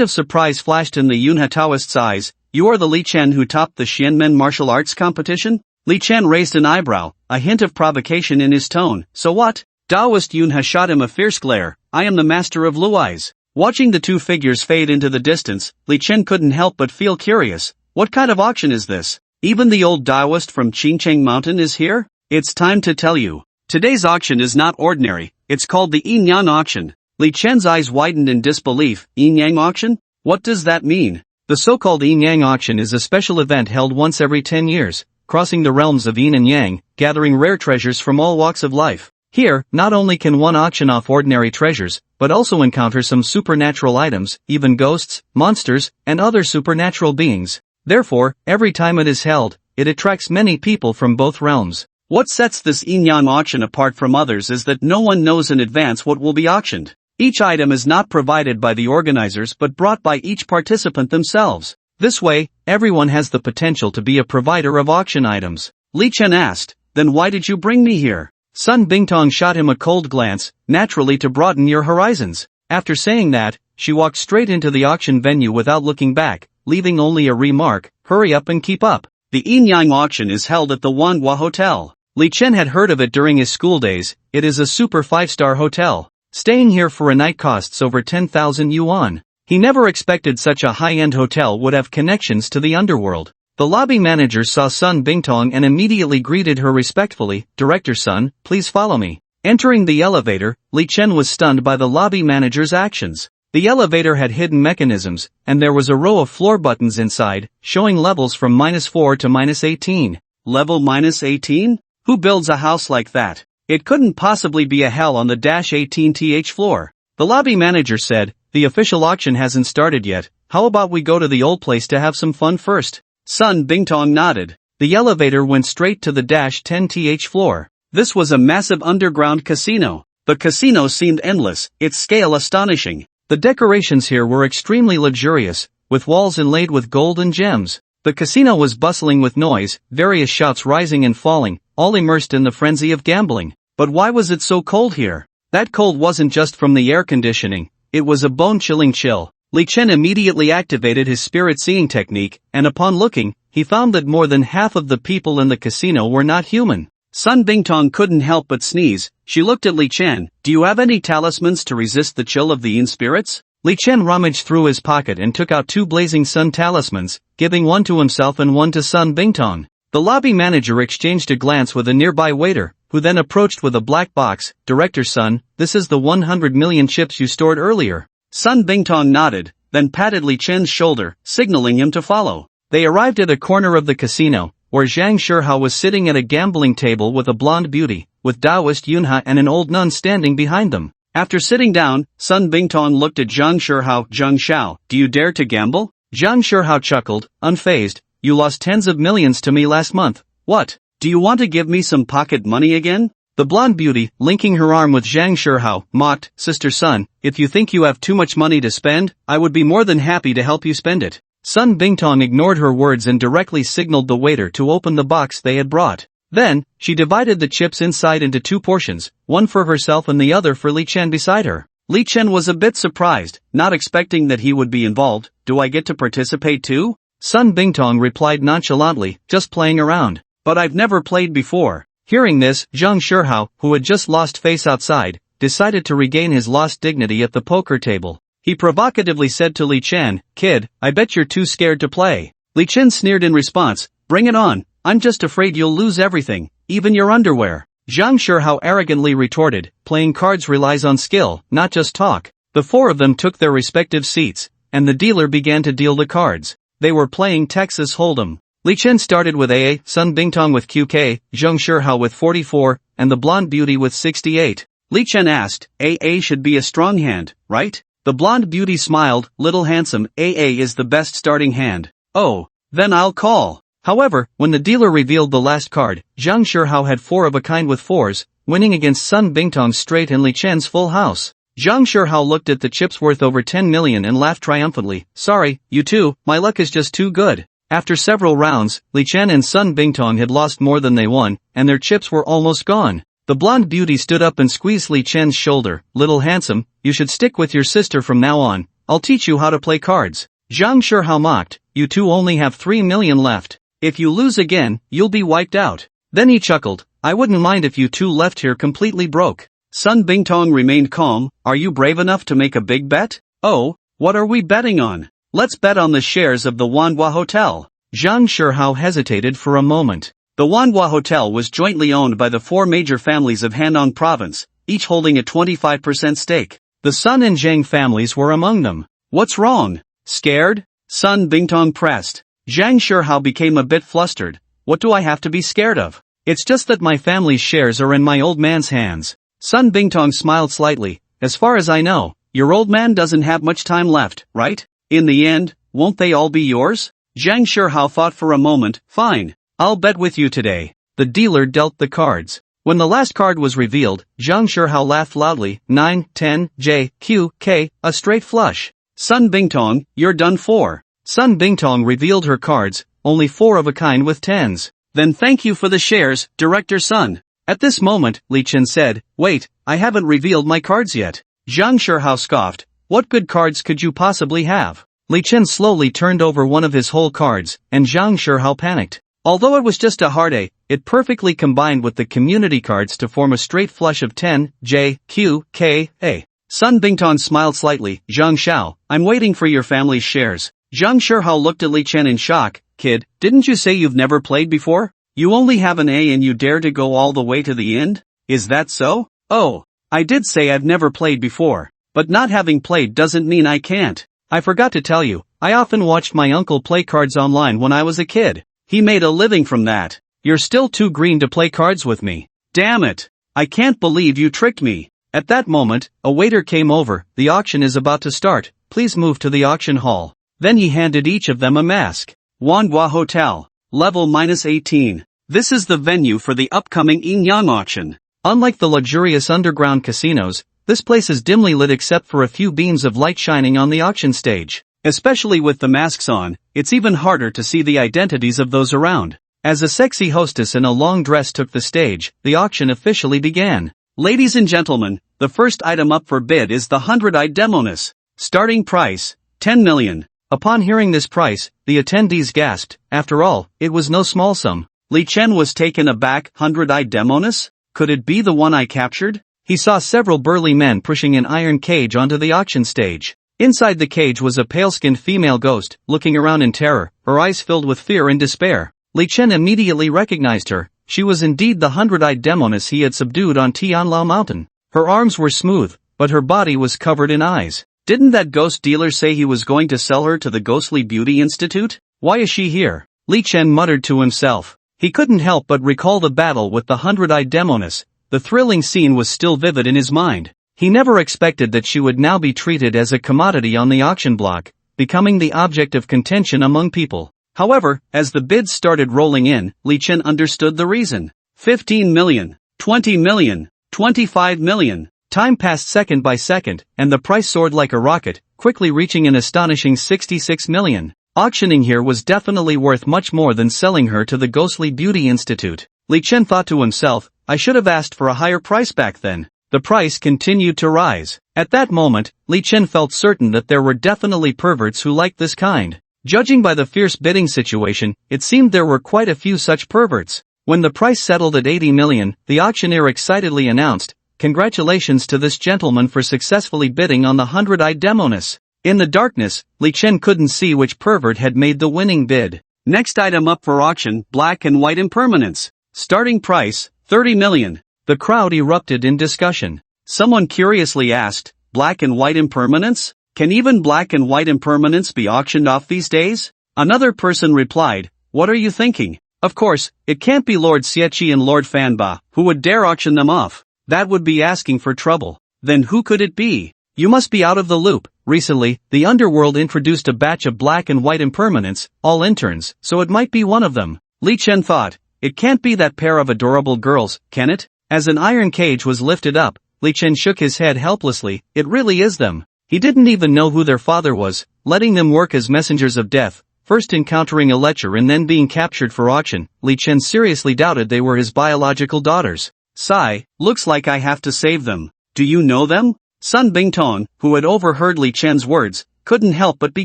of surprise flashed in the Yunhe Taoist's eyes. "You are the Li Chen who topped the Xianmen martial arts competition?" Li Chen raised an eyebrow, a hint of provocation in his tone. "So what?" Taoist Yunhe shot him a fierce glare. "I am the master of Luais." Watching the two figures fade into the distance, Li Chen couldn't help but feel curious. What kind of auction is this? Even the old Taoist from Qingcheng Mountain is here? It's time to tell you. Today's auction is not ordinary, it's called the Yin Yang auction. Li Chen's eyes widened in disbelief. Yin Yang auction? What does that mean? The so-called Yin Yang auction is a special event held once every 10 years, crossing the realms of Yin and Yang, gathering rare treasures from all walks of life. Here, not only can one auction off ordinary treasures, but also encounter some supernatural items, even ghosts, monsters, and other supernatural beings. Therefore, every time it is held, it attracts many people from both realms. What sets this Yin Yang auction apart from others is that no one knows in advance what will be auctioned. Each item is not provided by the organizers but brought by each participant themselves. This way, everyone has the potential to be a provider of auction items. Li Chen asked, "Then why did you bring me here?" Sun Bingtong shot him a cold glance, "Naturally to broaden your horizons." After saying that, she walked straight into the auction venue without looking back, leaving only a remark, "Hurry up and keep up." The Yin Yang auction is held at the Manhwa Hotel. Li Chen had heard of it during his school days. It is a super 5-star hotel. Staying here for a night costs over 10,000 yuan. He never expected such a high-end hotel would have connections to the underworld. The lobby manager saw Sun Bingtong and immediately greeted her respectfully. "Director Sun, please follow me." Entering the elevator, Li Chen was stunned by the lobby manager's actions. The elevator had hidden mechanisms, and there was a row of floor buttons inside, showing levels from -4 to -18. Level -18? Who builds a house like that? It couldn't possibly be a hell on the -18th floor. The lobby manager said, "The official auction hasn't started yet, how about we go to the old place to have some fun first?" Sun Bingtong nodded. The elevator went straight to the -10th floor. This was a massive underground casino. The casino seemed endless, its scale astonishing. The decorations here were extremely luxurious, with walls inlaid with gold and gems. The casino was bustling with noise, various shouts rising and falling, all immersed in the frenzy of gambling. But why was it so cold here? That cold wasn't just from the air conditioning, it was a bone-chilling chill. Li Chen immediately activated his spirit-seeing technique, and upon looking, he found that more than half of the people in the casino were not human. Sun Bingtong couldn't help but sneeze. She looked at Li Chen. Do you have any talismans to resist the chill of the Yin spirits? Li Chen rummaged through his pocket and took out 2 blazing sun talismans, giving one to himself and one to Sun Bingtong. The lobby manager exchanged a glance with a nearby waiter, who then approached with a black box. Director Sun, this is the 100 million chips you stored earlier. Sun Bingtong nodded, then patted Li Chen's shoulder, signaling him to follow. They arrived at a corner of the casino, where Zhang Shihao was sitting at a gambling table with a blonde beauty, with Taoist Yunha and an old nun standing behind them. After sitting down, Sun Bingtong looked at Zhang Shihao. Zhang Xiao, do you dare to gamble? Zhang Shihao chuckled, unfazed. You lost tens of millions to me last month. What? Do you want to give me some pocket money again? The blonde beauty, linking her arm with Zhang Shihao, mocked, Sister Sun, if you think you have too much money to spend, I would be more than happy to help you spend it. Sun Bingtong ignored her words and directly signaled the waiter to open the box they had brought. Then, she divided the chips inside into 2 portions, one for herself and the other for Li Chen beside her. Li Chen was a bit surprised, not expecting that he would be involved. Do I get to participate too? Sun Bingtong replied nonchalantly, just playing around. But I've never played before. Hearing this, Zhang Shihao, who had just lost face outside, decided to regain his lost dignity at the poker table. He provocatively said to Li Chen, Kid, I bet you're too scared to play. Li Chen sneered in response, Bring it on, I'm just afraid you'll lose everything, even your underwear. Zhang Shihao arrogantly retorted, playing cards relies on skill, not just talk. The 4 of them took their respective seats, and the dealer began to deal the cards. They were playing Texas Hold'em. Li Chen started with AA, Sun Bingtong with QK, Zhang Shihao with 44, and the blonde beauty with 68. Li Chen asked, AA should be a strong hand, right? The blonde beauty smiled, little handsome, AA is the best starting hand. Oh, then I'll call. However, when the dealer revealed the last card, Zhang Shihao had 4 of a kind with 4s, winning against Sun Bingtong's straight and Li Chen's full house. Zhang Shihao looked at the chips worth over 10 million and laughed triumphantly. Sorry, you two, my luck is just too good. After several rounds, Li Chen and Sun Bingtong had lost more than they won, and their chips were almost gone. The blonde beauty stood up and squeezed Li Chen's shoulder. Little handsome, you should stick with your sister from now on. I'll teach you how to play cards. Zhang Shihao mocked, you two only have 3 million left. If you lose again, you'll be wiped out. Then he chuckled, I wouldn't mind if you two left here completely broke. Sun Bingtong remained calm. Are you brave enough to make a big bet? Oh, what are we betting on? Let's bet on the shares of the Manhwa Hotel. Zhang Shihao hesitated for a moment. The Manhwa Hotel was jointly owned by the 4 major families of Hanong Province, each holding a 25% stake. The Sun and Zhang families were among them. What's wrong? Scared? Sun Bingtong pressed. Zhang Shihao became a bit flustered. What do I have to be scared of? It's just that my family's shares are in my old man's hands. Sun Bingtong smiled slightly. As far as I know, your old man doesn't have much time left, right? In the end, won't they all be yours? Zhang Shihao thought for a moment. Fine. I'll bet with you today. The dealer dealt the cards. When the last card was revealed, Zhang Shihao laughed loudly. 9, 10, J, Q, K, a straight flush. Sun Bingtong, you're done for. Sun Bingtong revealed her cards, only 4 of a kind with 10s. Then thank you for the shares, Director Sun. At this moment, Li Chen said, wait, I haven't revealed my cards yet. Zhang Shihao scoffed. What good cards could you possibly have? Li Chen slowly turned over one of his whole cards, and Zhang Shihao panicked. Although it was just a hard A, it perfectly combined with the community cards to form a straight flush of 10, J, Q, K, A. Sun Bingtong smiled slightly. Zhang Xiao, I'm waiting for your family's shares. Zhang Shihao looked at Li Chen in shock. Kid, didn't you say you've never played before? You only have an A and you dare to go all the way to the end? Is that so? Oh, I did say I've never played before. But not having played doesn't mean I can't. I forgot to tell you, I often watched my uncle play cards online when I was a kid. He made a living from that. You're still too green to play cards with me. Damn it. I can't believe you tricked me. At that moment, a waiter came over. The auction is about to start. Please move to the auction hall. Then he handed each of them a mask. Manhwa Hotel. Level -18. This is the venue for the upcoming Yin-Yang auction. Unlike the luxurious underground casinos, this place is dimly lit except for a few beams of light shining on the auction stage. Especially with the masks on, it's even harder to see the identities of those around. As a sexy hostess in a long dress took the stage, the auction officially began. Ladies and gentlemen, the first item up for bid is the 100-eyed Demoness. Starting price, 10 million. Upon hearing this price, the attendees gasped. After all, it was no small sum. Li Chen was taken aback. 100-eyed Demoness? Could it be the one I captured? He saw several burly men pushing an iron cage onto the auction stage. Inside the cage was a pale-skinned female ghost, looking around in terror, her eyes filled with fear and despair. Li Chen immediately recognized her. She was indeed the 100-eyed Demoness he had subdued on Tianlao Mountain. Her arms were smooth, but her body was covered in eyes. Didn't that ghost dealer say he was going to sell her to the Ghostly Beauty Institute? Why is she here? Li Chen muttered to himself. He couldn't help but recall the battle with the 100-eyed Demoness. The thrilling scene was still vivid in his mind. He never expected that she would now be treated as a commodity on the auction block, becoming the object of contention among people. However, as the bids started rolling in, Li Chen understood the reason. 15 million, 20 million, 25 million. Time passed second by second, and the price soared like a rocket, quickly reaching an astonishing 66 million. Auctioning here was definitely worth much more than selling her to the Ghostly Beauty Institute. Li Chen thought to himself, I should have asked for a higher price back then. The price continued to rise. At that moment, Li Chen felt certain that there were definitely perverts who liked this kind. Judging by the fierce bidding situation, it seemed there were quite a few such perverts. When the price settled at 80 million, the auctioneer excitedly announced, Congratulations to this gentleman for successfully bidding on the 100-eyed Demoness. In the darkness, Li Chen couldn't see which pervert had made the winning bid. Next item up for auction, black and white impermanence. Starting price, 30 million. The crowd erupted in discussion. Someone curiously asked, black and white impermanence? Can even black and white impermanence be auctioned off these days? Another person replied, what are you thinking? Of course, it can't be Lord Xiechi and Lord Fanba, who would dare auction them off. That would be asking for trouble. Then who could it be? You must be out of the loop. Recently, the underworld introduced a batch of black and white impermanents, all interns, so it might be one of them. Li Chen thought, it can't be that pair of adorable girls, can it? As an iron cage was lifted up, Li Chen shook his head helplessly. It really is them. He didn't even know who their father was, letting them work as messengers of death, first encountering a lecher and then being captured for auction. Li Chen seriously doubted they were his biological daughters. Sigh, looks like I have to save them. Do you know them? Sun Bingtong, who had overheard Li Chen's words, couldn't help but be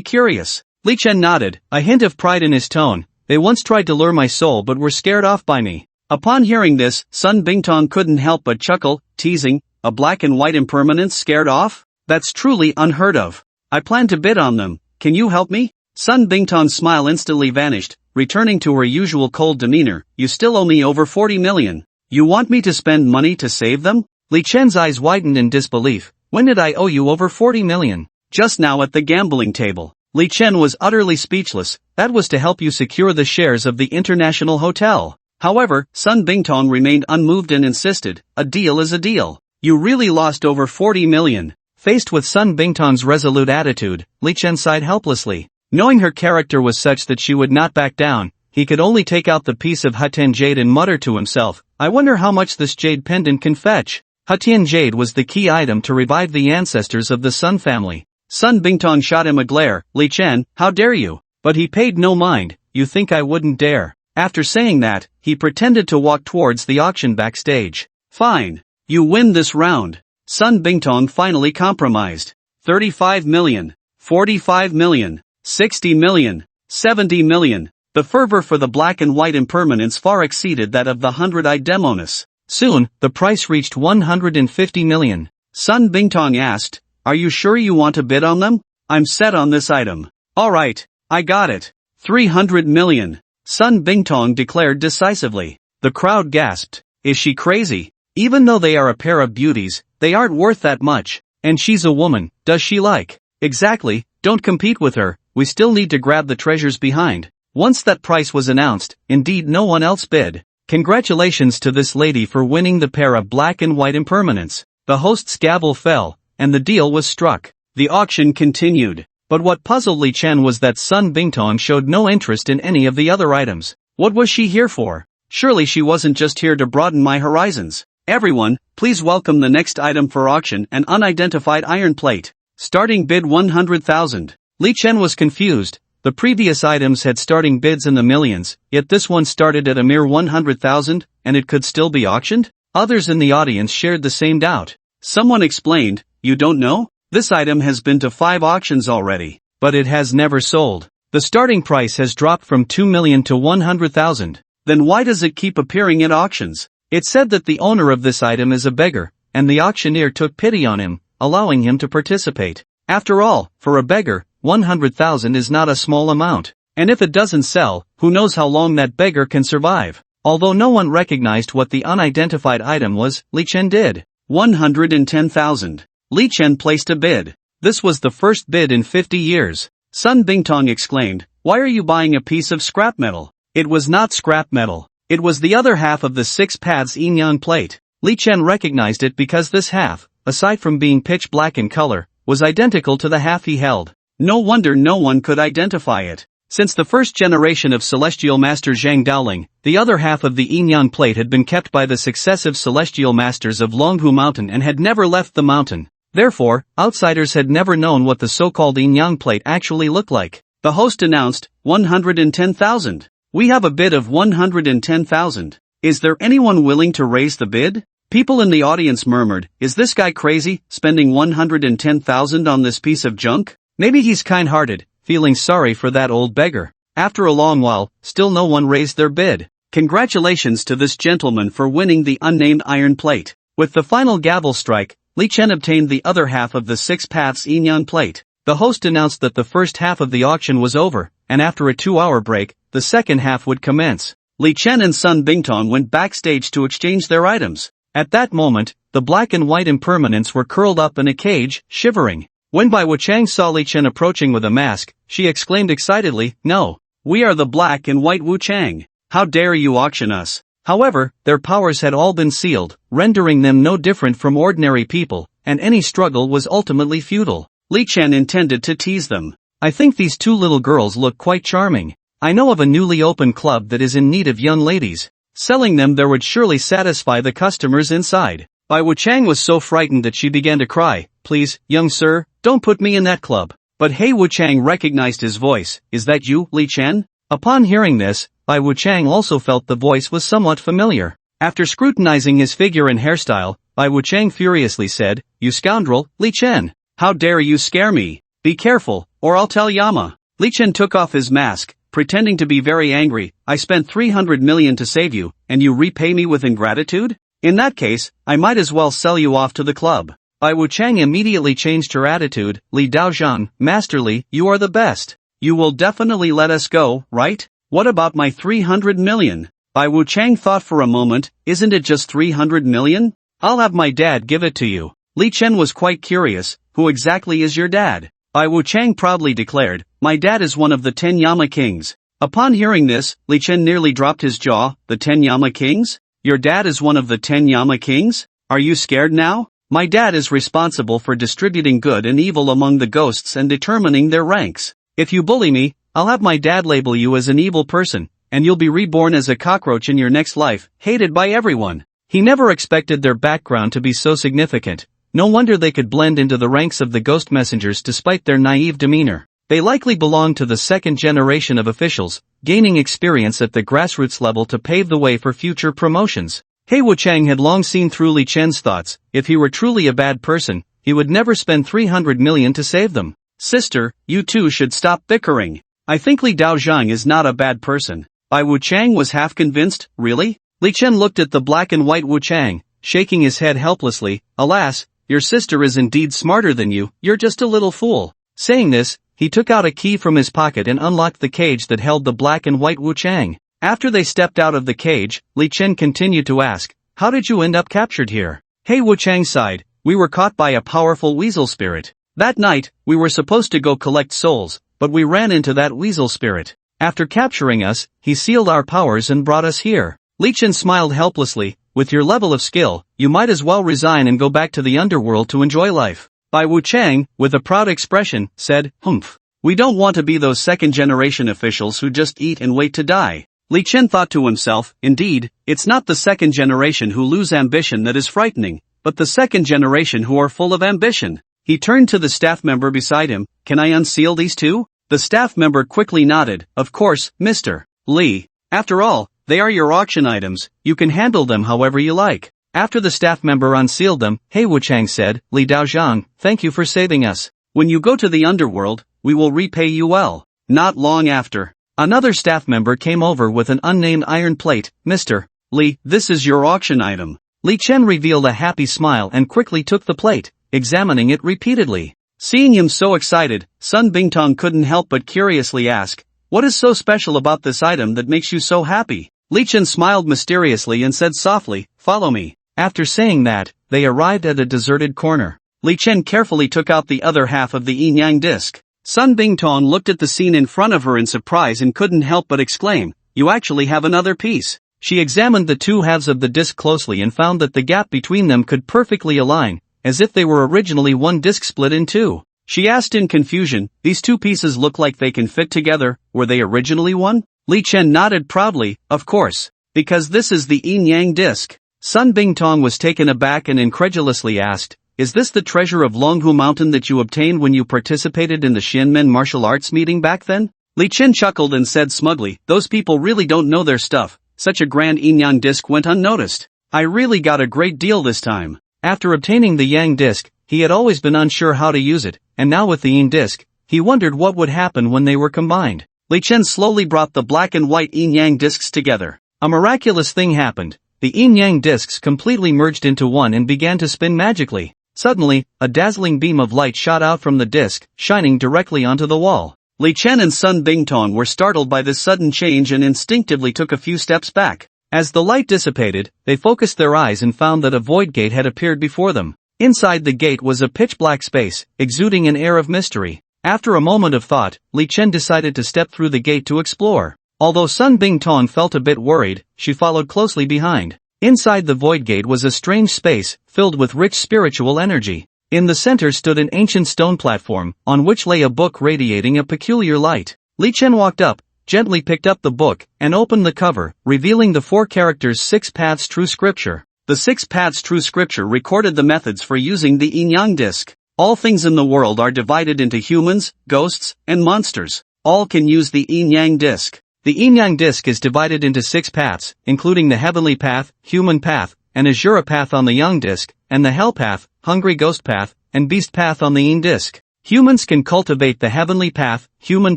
curious. Li Chen nodded, a hint of pride in his tone. They once tried to lure my soul but were scared off by me. Upon hearing this, Sun Bingtong couldn't help but chuckle, teasing, a black and white impermanence scared off? That's truly unheard of. I plan to bid on them. Can you help me? Sun Bingtong's smile instantly vanished, returning to her usual cold demeanor. You still owe me over 40 million. You want me to spend money to save them? Li Chen's eyes widened in disbelief. When did I owe you over 40 million? Just now at the gambling table. Li Chen was utterly speechless. That was to help you secure the shares of the International Hotel. However, Sun Bingtong remained unmoved and insisted, a deal is a deal. You really lost over 40 million. Faced with Sun Bingtong's resolute attitude, Li Chen sighed helplessly. Knowing her character was such that she would not back down, he could only take out the piece of Hutian jade and mutter to himself, I wonder how much this jade pendant can fetch. Hutian jade was the key item to revive the ancestors of the Sun family. Sun Bingtong shot him a glare. Li Chen, how dare you? But he paid no mind. You think I wouldn't dare? After saying that, he pretended to walk towards the auction backstage. Fine. You win this round. Sun Bingtong finally compromised. 35 million. 45 million. 60 million. 70 million. The fervor for the black and white impermanence far exceeded that of the 100-eyed Demoness. Soon, the price reached 150 million. Sun Bingtong asked, are you sure you want to bid on them? I'm set on this item. Alright, I got it. 300 million. Sun Bingtong declared decisively. The crowd gasped. Is she crazy? Even though they are a pair of beauties, they aren't worth that much. And she's a woman, does she like? Exactly, don't compete with her, we still need to grab the treasures behind. Once that price was announced, indeed no one else bid. Congratulations to this lady for winning the pair of black and white impermanents. The host's gavel fell, and the deal was struck. The auction continued. But what puzzled Li Chen was that Sun Bingtong showed no interest in any of the other items. What was she here for? Surely she wasn't just here to broaden my horizons. Everyone, please welcome the next item for auction, an unidentified iron plate. Starting bid 100,000. Li Chen was confused. The previous items had starting bids in the millions, yet this one started at a mere 100,000, and it could still be auctioned? Others in the audience shared the same doubt. Someone explained, "You don't know? This item has been to 5 auctions already, but it has never sold. The starting price has dropped from 2 million to 100,000. Then why does it keep appearing at auctions?" It said that the owner of this item is a beggar, and the auctioneer took pity on him, allowing him to participate. After all, for a beggar, 100,000 is not a small amount, and if it doesn't sell, who knows how long that beggar can survive. Although no one recognized what the unidentified item was, Li Chen did. 110,000. Li Chen placed a bid. This was the first bid in 50 years. Sun Bingtong exclaimed, "Why are you buying a piece of scrap metal?" It was not scrap metal. It was the other half of the 6 paths Yingyang plate. Li Chen recognized it because this half, aside from being pitch black in color, was identical to the half he held. No wonder no one could identify it. Since the first generation of celestial master Zhang Daoling, the other half of the Yingyang plate had been kept by the successive celestial masters of Longhu Mountain and had never left the mountain. Therefore, outsiders had never known what the so-called Yingyang plate actually looked like. The host announced, 110,000. We have a bid of 110,000. Is there anyone willing to raise the bid? People in the audience murmured, "Is this guy crazy, spending 110,000 on this piece of junk? Maybe he's kind-hearted, feeling sorry for that old beggar." After a long while, still no one raised their bid. Congratulations to this gentleman for winning the unnamed iron plate. With the final gavel strike, Li Chen obtained the other half of the 6 paths Yingyang plate. The host announced that the first half of the auction was over, and after a 2-hour break, the second half would commence. Li Chen and Sun Bingtong went backstage to exchange their items. At that moment, the black and white impermanents were curled up in a cage, shivering. When Bai Wuchang saw Li Chen approaching with a mask, she exclaimed excitedly, "No! We are the black and white Wuchang. How dare you auction us?" However, their powers had all been sealed, rendering them no different from ordinary people, and any struggle was ultimately futile. Li Chen intended to tease them. "I think these 2 little girls look quite charming. I know of a newly opened club that is in need of young ladies. Selling them there would surely satisfy the customers inside." Bai Wuchang was so frightened that she began to cry, "Please, young sir, don't put me in that club." But Bai Wuchang recognized his voice. "Is that you, Li Chen?" Upon hearing this, Bai Wuchang also felt the voice was somewhat familiar. After scrutinizing his figure and hairstyle, Bai Wuchang furiously said, "You scoundrel, Li Chen! How dare you scare me? Be careful, or I'll tell Yama." Li Chen took off his mask, pretending to be very angry. "I spent 300 million to save you, and you repay me with ingratitude? In that case, I might as well sell you off to the club." Bai Wuchang immediately changed her attitude. "Li Daozhang, Master Li, you are the best. You will definitely let us go, right? What about my 300 million? Bai Wuchang thought for a moment, "Isn't it just 300 million? I'll have my dad give it to you." Li Chen was quite curious, "Who exactly is your dad?" Bai Wuchang proudly declared, "My dad is one of the 10 Yama kings." Upon hearing this, Li Chen nearly dropped his jaw. "The 10 Yama kings? Your dad is one of the 10 Yama kings? Are you scared now? My dad is responsible for distributing good and evil among the ghosts and determining their ranks. If you bully me, I'll have my dad label you as an evil person, and you'll be reborn as a cockroach in your next life, hated by everyone." He never expected their background to be so significant. No wonder they could blend into the ranks of the ghost messengers despite their naive demeanor. They likely belonged to the second generation of officials, gaining experience at the grassroots level to pave the way for future promotions. Bai Wuchang had long seen through Li Chen's thoughts. If he were truly a bad person, he would never spend 300 million to save them. "Sister, you two should stop bickering. I think Li Daozhang is not a bad person." Bai Wuchang was half convinced. "Really?" Li Chen looked at the black and white Wuchang, shaking his head helplessly. "Alas, your sister is indeed smarter than you, you're just a little fool." Saying this, he took out a key from his pocket and unlocked the cage that held the black and white Wuchang. After they stepped out of the cage, Li Chen continued to ask, "How did you end up captured here?" Bai Wuchang sighed, "We were caught by a powerful weasel spirit. That night, we were supposed to go collect souls, but we ran into that weasel spirit. After capturing us, he sealed our powers and brought us here." Li Chen smiled helplessly. "With your level of skill, you might as well resign and go back to the underworld to enjoy life." Bai Wuchang, with a proud expression, said, "Humph. We don't want to be those second-generation officials who just eat and wait to die." Li Chen thought to himself, "Indeed, it's not the second generation who lose ambition that is frightening, but the second generation who are full of ambition." He turned to the staff member beside him. Can I unseal these two? The staff member quickly nodded. Of course, Mr. Lee. After all, they are your auction items, you can handle them however you like. After the staff member unsealed them, Hey Wuchang said, Li Daozhang, thank you for saving us. When you go to the underworld, we will repay you well. Not long after, another staff member came over with an unnamed iron plate. Mr. Lee, this is your auction item. Li Chen revealed a happy smile and quickly took the plate, examining it repeatedly. Seeing him so excited, Sun Bingtong couldn't help but curiously ask, what is so special about this item that makes you so happy? Li Chen smiled mysteriously and said softly, follow me. After saying that, they arrived at a deserted corner. Li Chen carefully took out the other half of the yin-yang disc. Sun Bingtong looked at the scene in front of her in surprise and couldn't help but exclaim, you actually have another piece. She examined the two halves of the disc closely and found that the gap between them could perfectly align, as if they were originally one disc split in two. She asked in confusion, these two pieces look like they can fit together, were they originally one? Li Chen nodded proudly, of course, because this is the yin-yang disc. Sun Bingtong was taken aback and incredulously asked, is this the treasure of Longhu Mountain that you obtained when you participated in the Xianmen martial arts meeting back then? Li Chen chuckled and said smugly, those people really don't know their stuff, such a grand yin-yang disc went unnoticed. I really got a great deal this time. After obtaining the yang disc, he had always been unsure how to use it, and now with the yin disc, he wondered what would happen when they were combined. Li Chen slowly brought the black and white yin-yang discs together. A miraculous thing happened. The yin-yang discs completely merged into one and began to spin magically. Suddenly, a dazzling beam of light shot out from the disc, shining directly onto the wall. Li Chen and Sun Bingtong were startled by this sudden change and instinctively took a few steps back. As the light dissipated, they focused their eyes and found that a void gate had appeared before them. Inside the gate was a pitch-black space, exuding an air of mystery. After a moment of thought, Li Chen decided to step through the gate to explore. Although Sun Bingtong felt a bit worried, she followed closely behind. Inside the void gate was a strange space, filled with rich spiritual energy. In the center stood an ancient stone platform, on which lay a book radiating a peculiar light. Li Chen walked up, gently picked up the book, and opened the cover, revealing the 4 characters 6 Paths True Scripture. The 6 Paths True Scripture recorded the methods for using the yin-yang disc. All things in the world are divided into humans, ghosts, and monsters. All can use the yin-yang disc. The yin-yang disc is divided into 6 paths, including the heavenly path, human path, and Asura path on the yang disc, and the hell path, hungry ghost path, and beast path on the yin disc. Humans can cultivate the heavenly path, human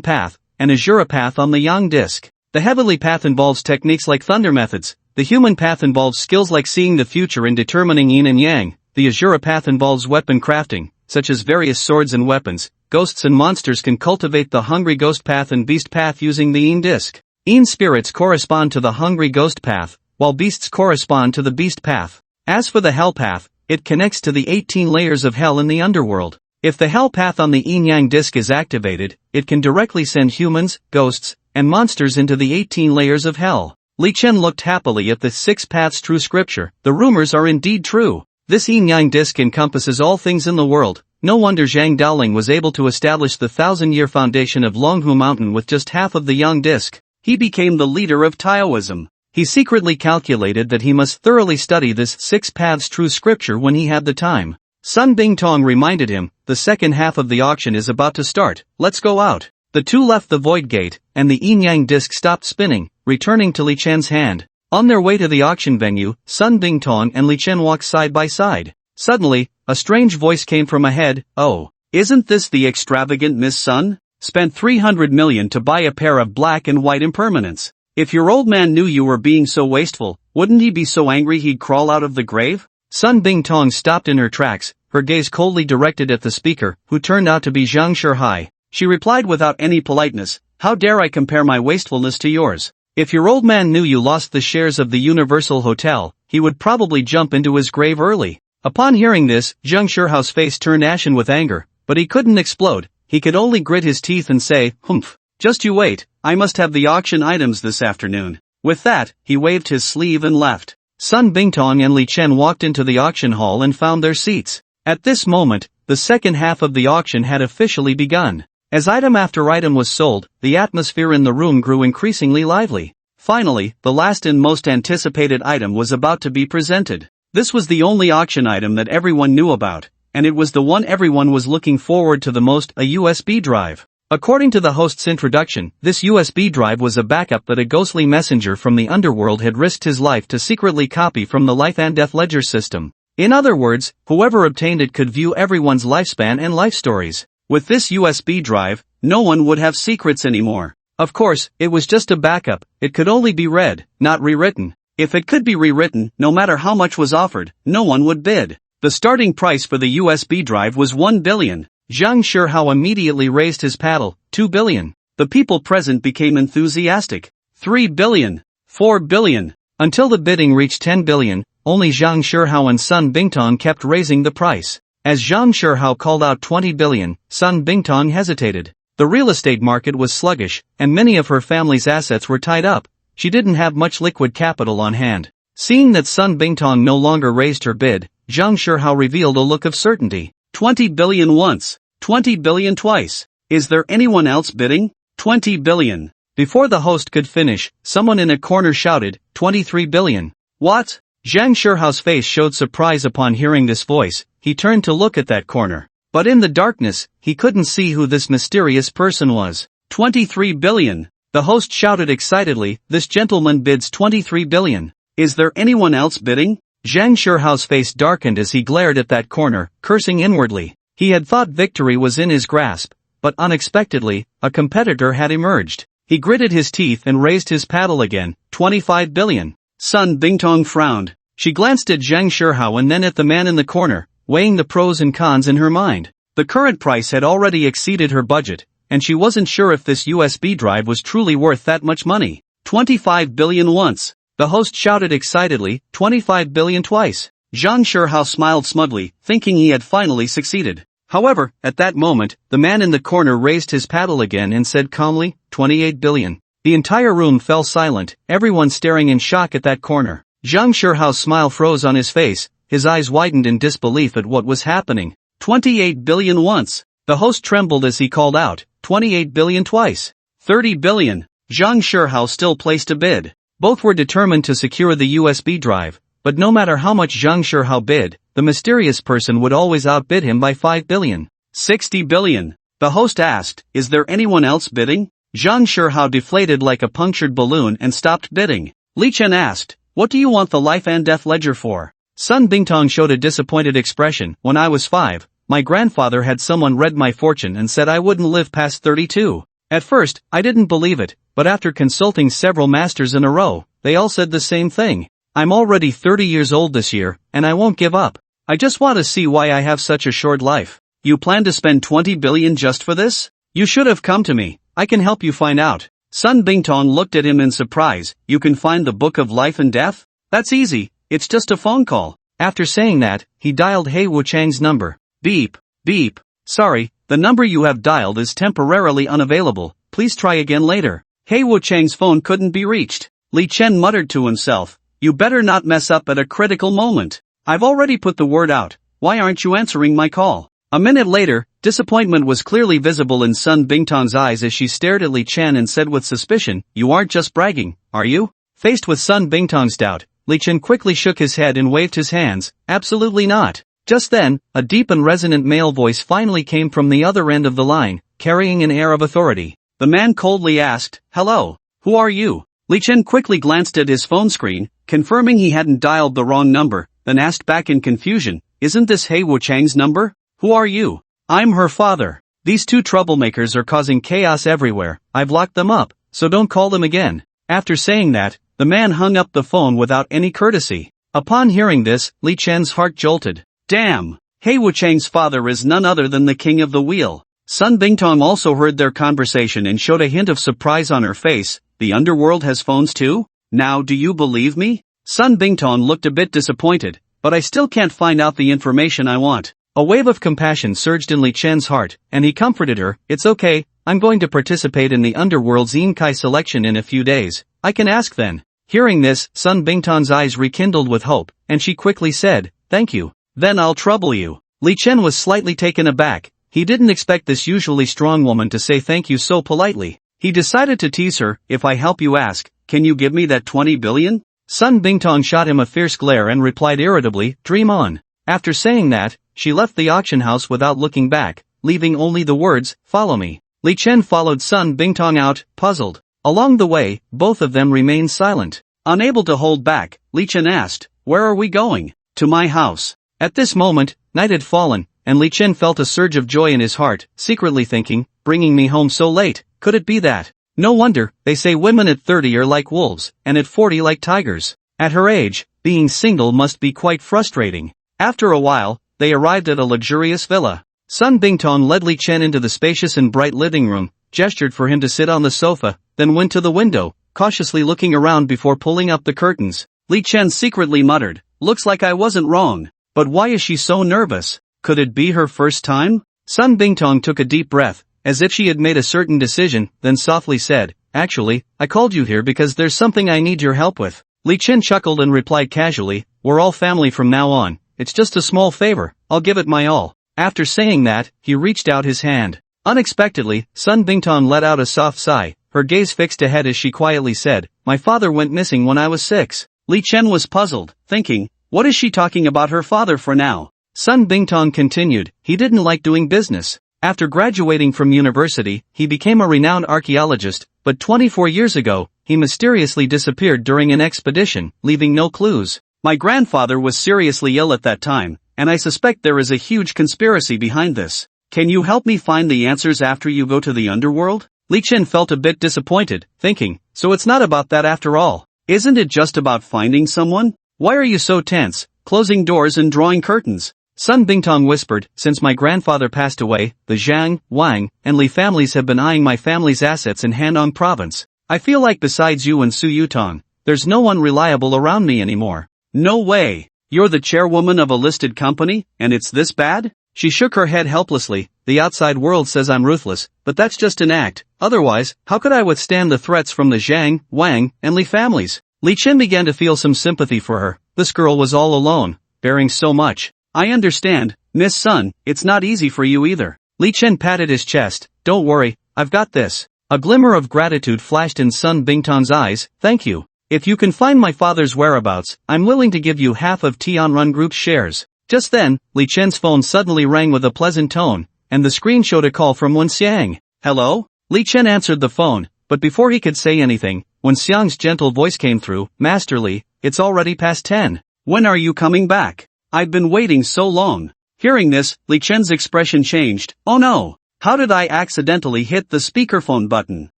path, and Asura path on the yang disc. The heavenly path involves techniques like thunder methods. The human path involves skills like seeing the future and determining yin and yang. The Asura path involves weapon crafting, such as various swords and weapons. Ghosts and monsters can cultivate the hungry ghost path and beast path using the yin disc. Yin spirits correspond to the hungry ghost path, while beasts correspond to the beast path. As for the hell path, it connects to the 18 layers of hell in the underworld. If the hell path on the yin-yang disc is activated, it can directly send humans, ghosts, and monsters into the 18 layers of hell. Li Chen looked happily at the 6 Paths True Scripture. The rumors are indeed true. This yin-yang disc encompasses all things in the world. No wonder Zhang Daoling was able to establish the 1,000-year foundation of Longhu Mountain with just half of the yang disc. He became the leader of Taoism. He secretly calculated that he must thoroughly study this 6 Paths True Scripture when he had the time. Sun Bingtong reminded him, the second half of the auction is about to start, let's go out. The two left the void gate, and the yin-yang disc stopped spinning, returning to Li Chen's hand. On their way to the auction venue, Sun Bingtong and Li Chen walked side by side. Suddenly, a strange voice came from ahead, oh, isn't this the extravagant Miss Sun? Spent 300 million to buy a pair of black and white impermanents. If your old man knew you were being so wasteful, wouldn't he be so angry he'd crawl out of the grave? Sun Bingtong stopped in her tracks, her gaze coldly directed at the speaker, who turned out to be Zhang Shihai. She replied without any politeness, how dare I compare my wastefulness to yours? If your old man knew you lost the shares of the Universal Hotel, he would probably jump into his grave early. Upon hearing this, Zhang Shihai's face turned ashen with anger, but he couldn't explode. He could only grit his teeth and say, humph, just you wait, I must have the auction items this afternoon. With that, he waved his sleeve and left. Sun Bingtong and Li Chen walked into the auction hall and found their seats. At this moment, the second half of the auction had officially begun. As item after item was sold, the atmosphere in the room grew increasingly lively. Finally, the last and most anticipated item was about to be presented. This was the only auction item that everyone knew about. and it was the one everyone was looking forward to the most, a USB drive. According to the host's introduction, this USB drive was a backup that a ghostly messenger from the underworld had risked his life to secretly copy from the life and death ledger system. In other words, whoever obtained it could view everyone's lifespan and life stories. With this USB drive, no one would have secrets anymore. Of course, it was just a backup, it could only be read, not rewritten. If it could be rewritten, no matter how much was offered, no one would bid. The starting price for the USB drive was 1 billion. Zhang Shihao immediately raised his paddle, 2 billion. The people present became enthusiastic. 3 billion. 4 billion. Until the bidding reached 10 billion, only Zhang Shihao and Sun Bingtong kept raising the price. As Zhang Shihao called out 20 billion, Sun Bingtong hesitated. The real estate market was sluggish, and many of her family's assets were tied up. She didn't have much liquid capital on hand. Seeing that Sun Bingtong no longer raised her bid, Zhang Shihao revealed a look of certainty. 20 billion once. 20 billion twice. Is there anyone else bidding? 20 billion. Before the host could finish, someone in a corner shouted, 23 billion. What? Zhang Shihao's face showed surprise upon hearing this voice. He turned to look at that corner. But in the darkness, he couldn't see who this mysterious person was. 23 billion. The host shouted excitedly, this gentleman bids 23 billion. Is there anyone else bidding? Zhang Shihao's face darkened as he glared at that corner, cursing inwardly. He had thought victory was in his grasp, but unexpectedly, a competitor had emerged. He gritted his teeth and raised his paddle again, 25 billion. Sun Bingtong frowned. She glanced at Zhang Shihao and then at the man in the corner, weighing the pros and cons in her mind. The current price had already exceeded her budget, and she wasn't sure if this USB drive was truly worth that much money. 25 billion once. The host shouted excitedly, 25 billion twice. Zhang Shihao smiled smugly, thinking he had finally succeeded. However, at that moment, the man in the corner raised his paddle again and said calmly, 28 billion. The entire room fell silent, everyone staring in shock at that corner. Zhang Shihao's smile froze on his face, his eyes widened in disbelief at what was happening. 28 billion once. The host trembled as he called out, 28 billion twice. 30 billion. Zhang Shihao still placed a bid. Both were determined to secure the USB drive, but no matter how much Zhang Shihao bid, the mysterious person would always outbid him by 5 billion. 60 billion. The host asked, is there anyone else bidding? Zhang Shihao deflated like a punctured balloon and stopped bidding. Li Chen asked, what do you want the life and death ledger for? Sun Bingtong showed a disappointed expression. When I was 5, my grandfather had someone read my fortune and said I wouldn't live past 32. At first, I didn't believe it, but after consulting several masters in a row, they all said the same thing. I'm already 30 years old this year, and I won't give up. I just want to see why I have such a short life. You plan to spend 20 billion just for this? You should have come to me. I can help you find out. Sun Bingtong looked at him in surprise. You can find the book of life and death? That's easy. It's just a phone call. After saying that, he dialed He Wuchang's number. Beep. Beep. Sorry, the number you have dialed is temporarily unavailable. Please try again later. He Wuchang's phone couldn't be reached. Li Chen muttered to himself. You better not mess up at a critical moment. I've already put the word out. Why aren't you answering my call? A minute later, disappointment was clearly visible in Sun Bingtong's eyes as she stared at Li Chen and said with suspicion, you aren't just bragging, are you? Faced with Sun Bingtong's doubt, Li Chen quickly shook his head and waved his hands, absolutely not. Just then, a deep and resonant male voice finally came from the other end of the line, carrying an air of authority. The man coldly asked, hello, who are you? Li Chen quickly glanced at his phone screen, confirming he hadn't dialed the wrong number, then asked back in confusion, isn't this He Wuchang's number? Who are you? I'm her father. These two troublemakers are causing chaos everywhere. I've locked them up, so don't call them again. After saying that, the man hung up the phone without any courtesy. Upon hearing this, Li Chen's heart jolted. Damn! He Wuchang's father is none other than the king of the wheel. Sun Bingtong also heard their conversation and showed a hint of surprise on her face. The underworld has phones too? Now do you believe me? Sun Bingtong looked a bit disappointed, but I still can't find out the information I want. A wave of compassion surged in Li Chen's heart, and he comforted her, it's okay, I'm going to participate in the underworld's Inkai selection in a few days. I can ask then. Hearing this, Sun Bingtong's eyes rekindled with hope, and she quickly said, thank you. Then I'll trouble you. Li Chen was slightly taken aback. He didn't expect this usually strong woman to say thank you so politely. He decided to tease her, if I help you ask, can you give me that 20 billion? Sun Bingtong shot him a fierce glare and replied irritably, dream on. After saying that, she left the auction house without looking back, leaving only the words, "Follow me." Li Chen followed Sun Bingtong out, puzzled. Along the way, both of them remained silent. Unable to hold back, Li Chen asked, "Where are we going?" "To my house." At this moment, night had fallen, and Li Chen felt a surge of joy in his heart, secretly thinking, bringing me home so late, could it be that? No wonder, they say women at 30 are like wolves, and at 40 like tigers. At her age, being single must be quite frustrating. After a while, they arrived at a luxurious villa. Sun Bingtong led Li Chen into the spacious and bright living room, gestured for him to sit on the sofa, then went to the window, cautiously looking around before pulling up the curtains. Li Chen secretly muttered, "Looks like I wasn't wrong. But why is she so nervous? Could it be her first time?" Sun Bingtong took a deep breath, as if she had made a certain decision, then softly said, "Actually, I called you here because there's something I need your help with." Li Chen chuckled and replied casually, "We're all family from now on. It's just a small favor, I'll give it my all." After saying that, he reached out his hand. Unexpectedly, Sun Bingtong let out a soft sigh, her gaze fixed ahead as she quietly said, "My father went missing when I was 6. Li Chen was puzzled, thinking, what is she talking about her father for now? Sun Bingtong continued, he didn't like doing business. After graduating from university, he became a renowned archaeologist, but 24 years ago, he mysteriously disappeared during an expedition, leaving no clues. My grandfather was seriously ill at that time, and I suspect there is a huge conspiracy behind this. Can you help me find the answers after you go to the underworld?" Li Chen felt a bit disappointed, thinking, so it's not about that after all. Isn't it just about finding someone? Why are you so tense, closing doors and drawing curtains? Sun Bingtong whispered, since my grandfather passed away, the Zhang, Wang, and Li families have been eyeing my family's assets in Hanong province. I feel like besides you and Su Yutong, there's no one reliable around me anymore. No way. You're the chairwoman of a listed company, and it's this bad? She shook her head helplessly. The outside world says I'm ruthless, but that's just an act. Otherwise, how could I withstand the threats from the Zhang, Wang, and Li families? Li Chen began to feel some sympathy for her. This girl was all alone, bearing so much. I understand, Miss Sun, it's not easy for you either. Li Chen patted his chest. Don't worry, I've got this. A glimmer of gratitude flashed in Sun Bingtong's eyes. Thank you. If you can find my father's whereabouts, I'm willing to give you half of Tianrun Group's shares. Just then, Li Chen's phone suddenly rang with a pleasant tone, and the screen showed a call from Wen Xiang. Hello? Li Chen answered the phone, but before he could say anything, Wen Xiang's gentle voice came through. Master Li, it's already past 10. When are you coming back? I've been waiting so long. Hearing this, Li Chen's expression changed. Oh no! How did I accidentally hit the speakerphone button?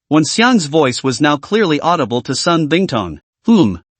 Wen Xiang's voice was now clearly audible to Sun Bingtong.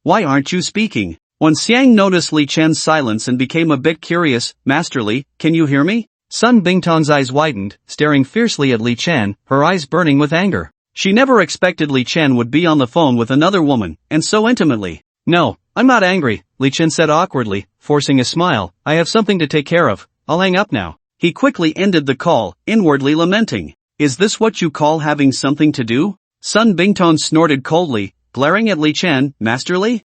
Why aren't you speaking? Wen Xiang noticed Li Chen's silence and became a bit curious. Master Li, can you hear me? Sun Bingtong's eyes widened, staring fiercely at Li Chen, her eyes burning with anger. She never expected Li Chen would be on the phone with another woman, and so intimately. No, I'm not angry, Li Chen said awkwardly, forcing a smile. I have something to take care of. I'll hang up now. He quickly ended the call, inwardly lamenting. Is this what you call having something to do? Sun Bingtong snorted coldly, glaring at Li Chen. Master Li?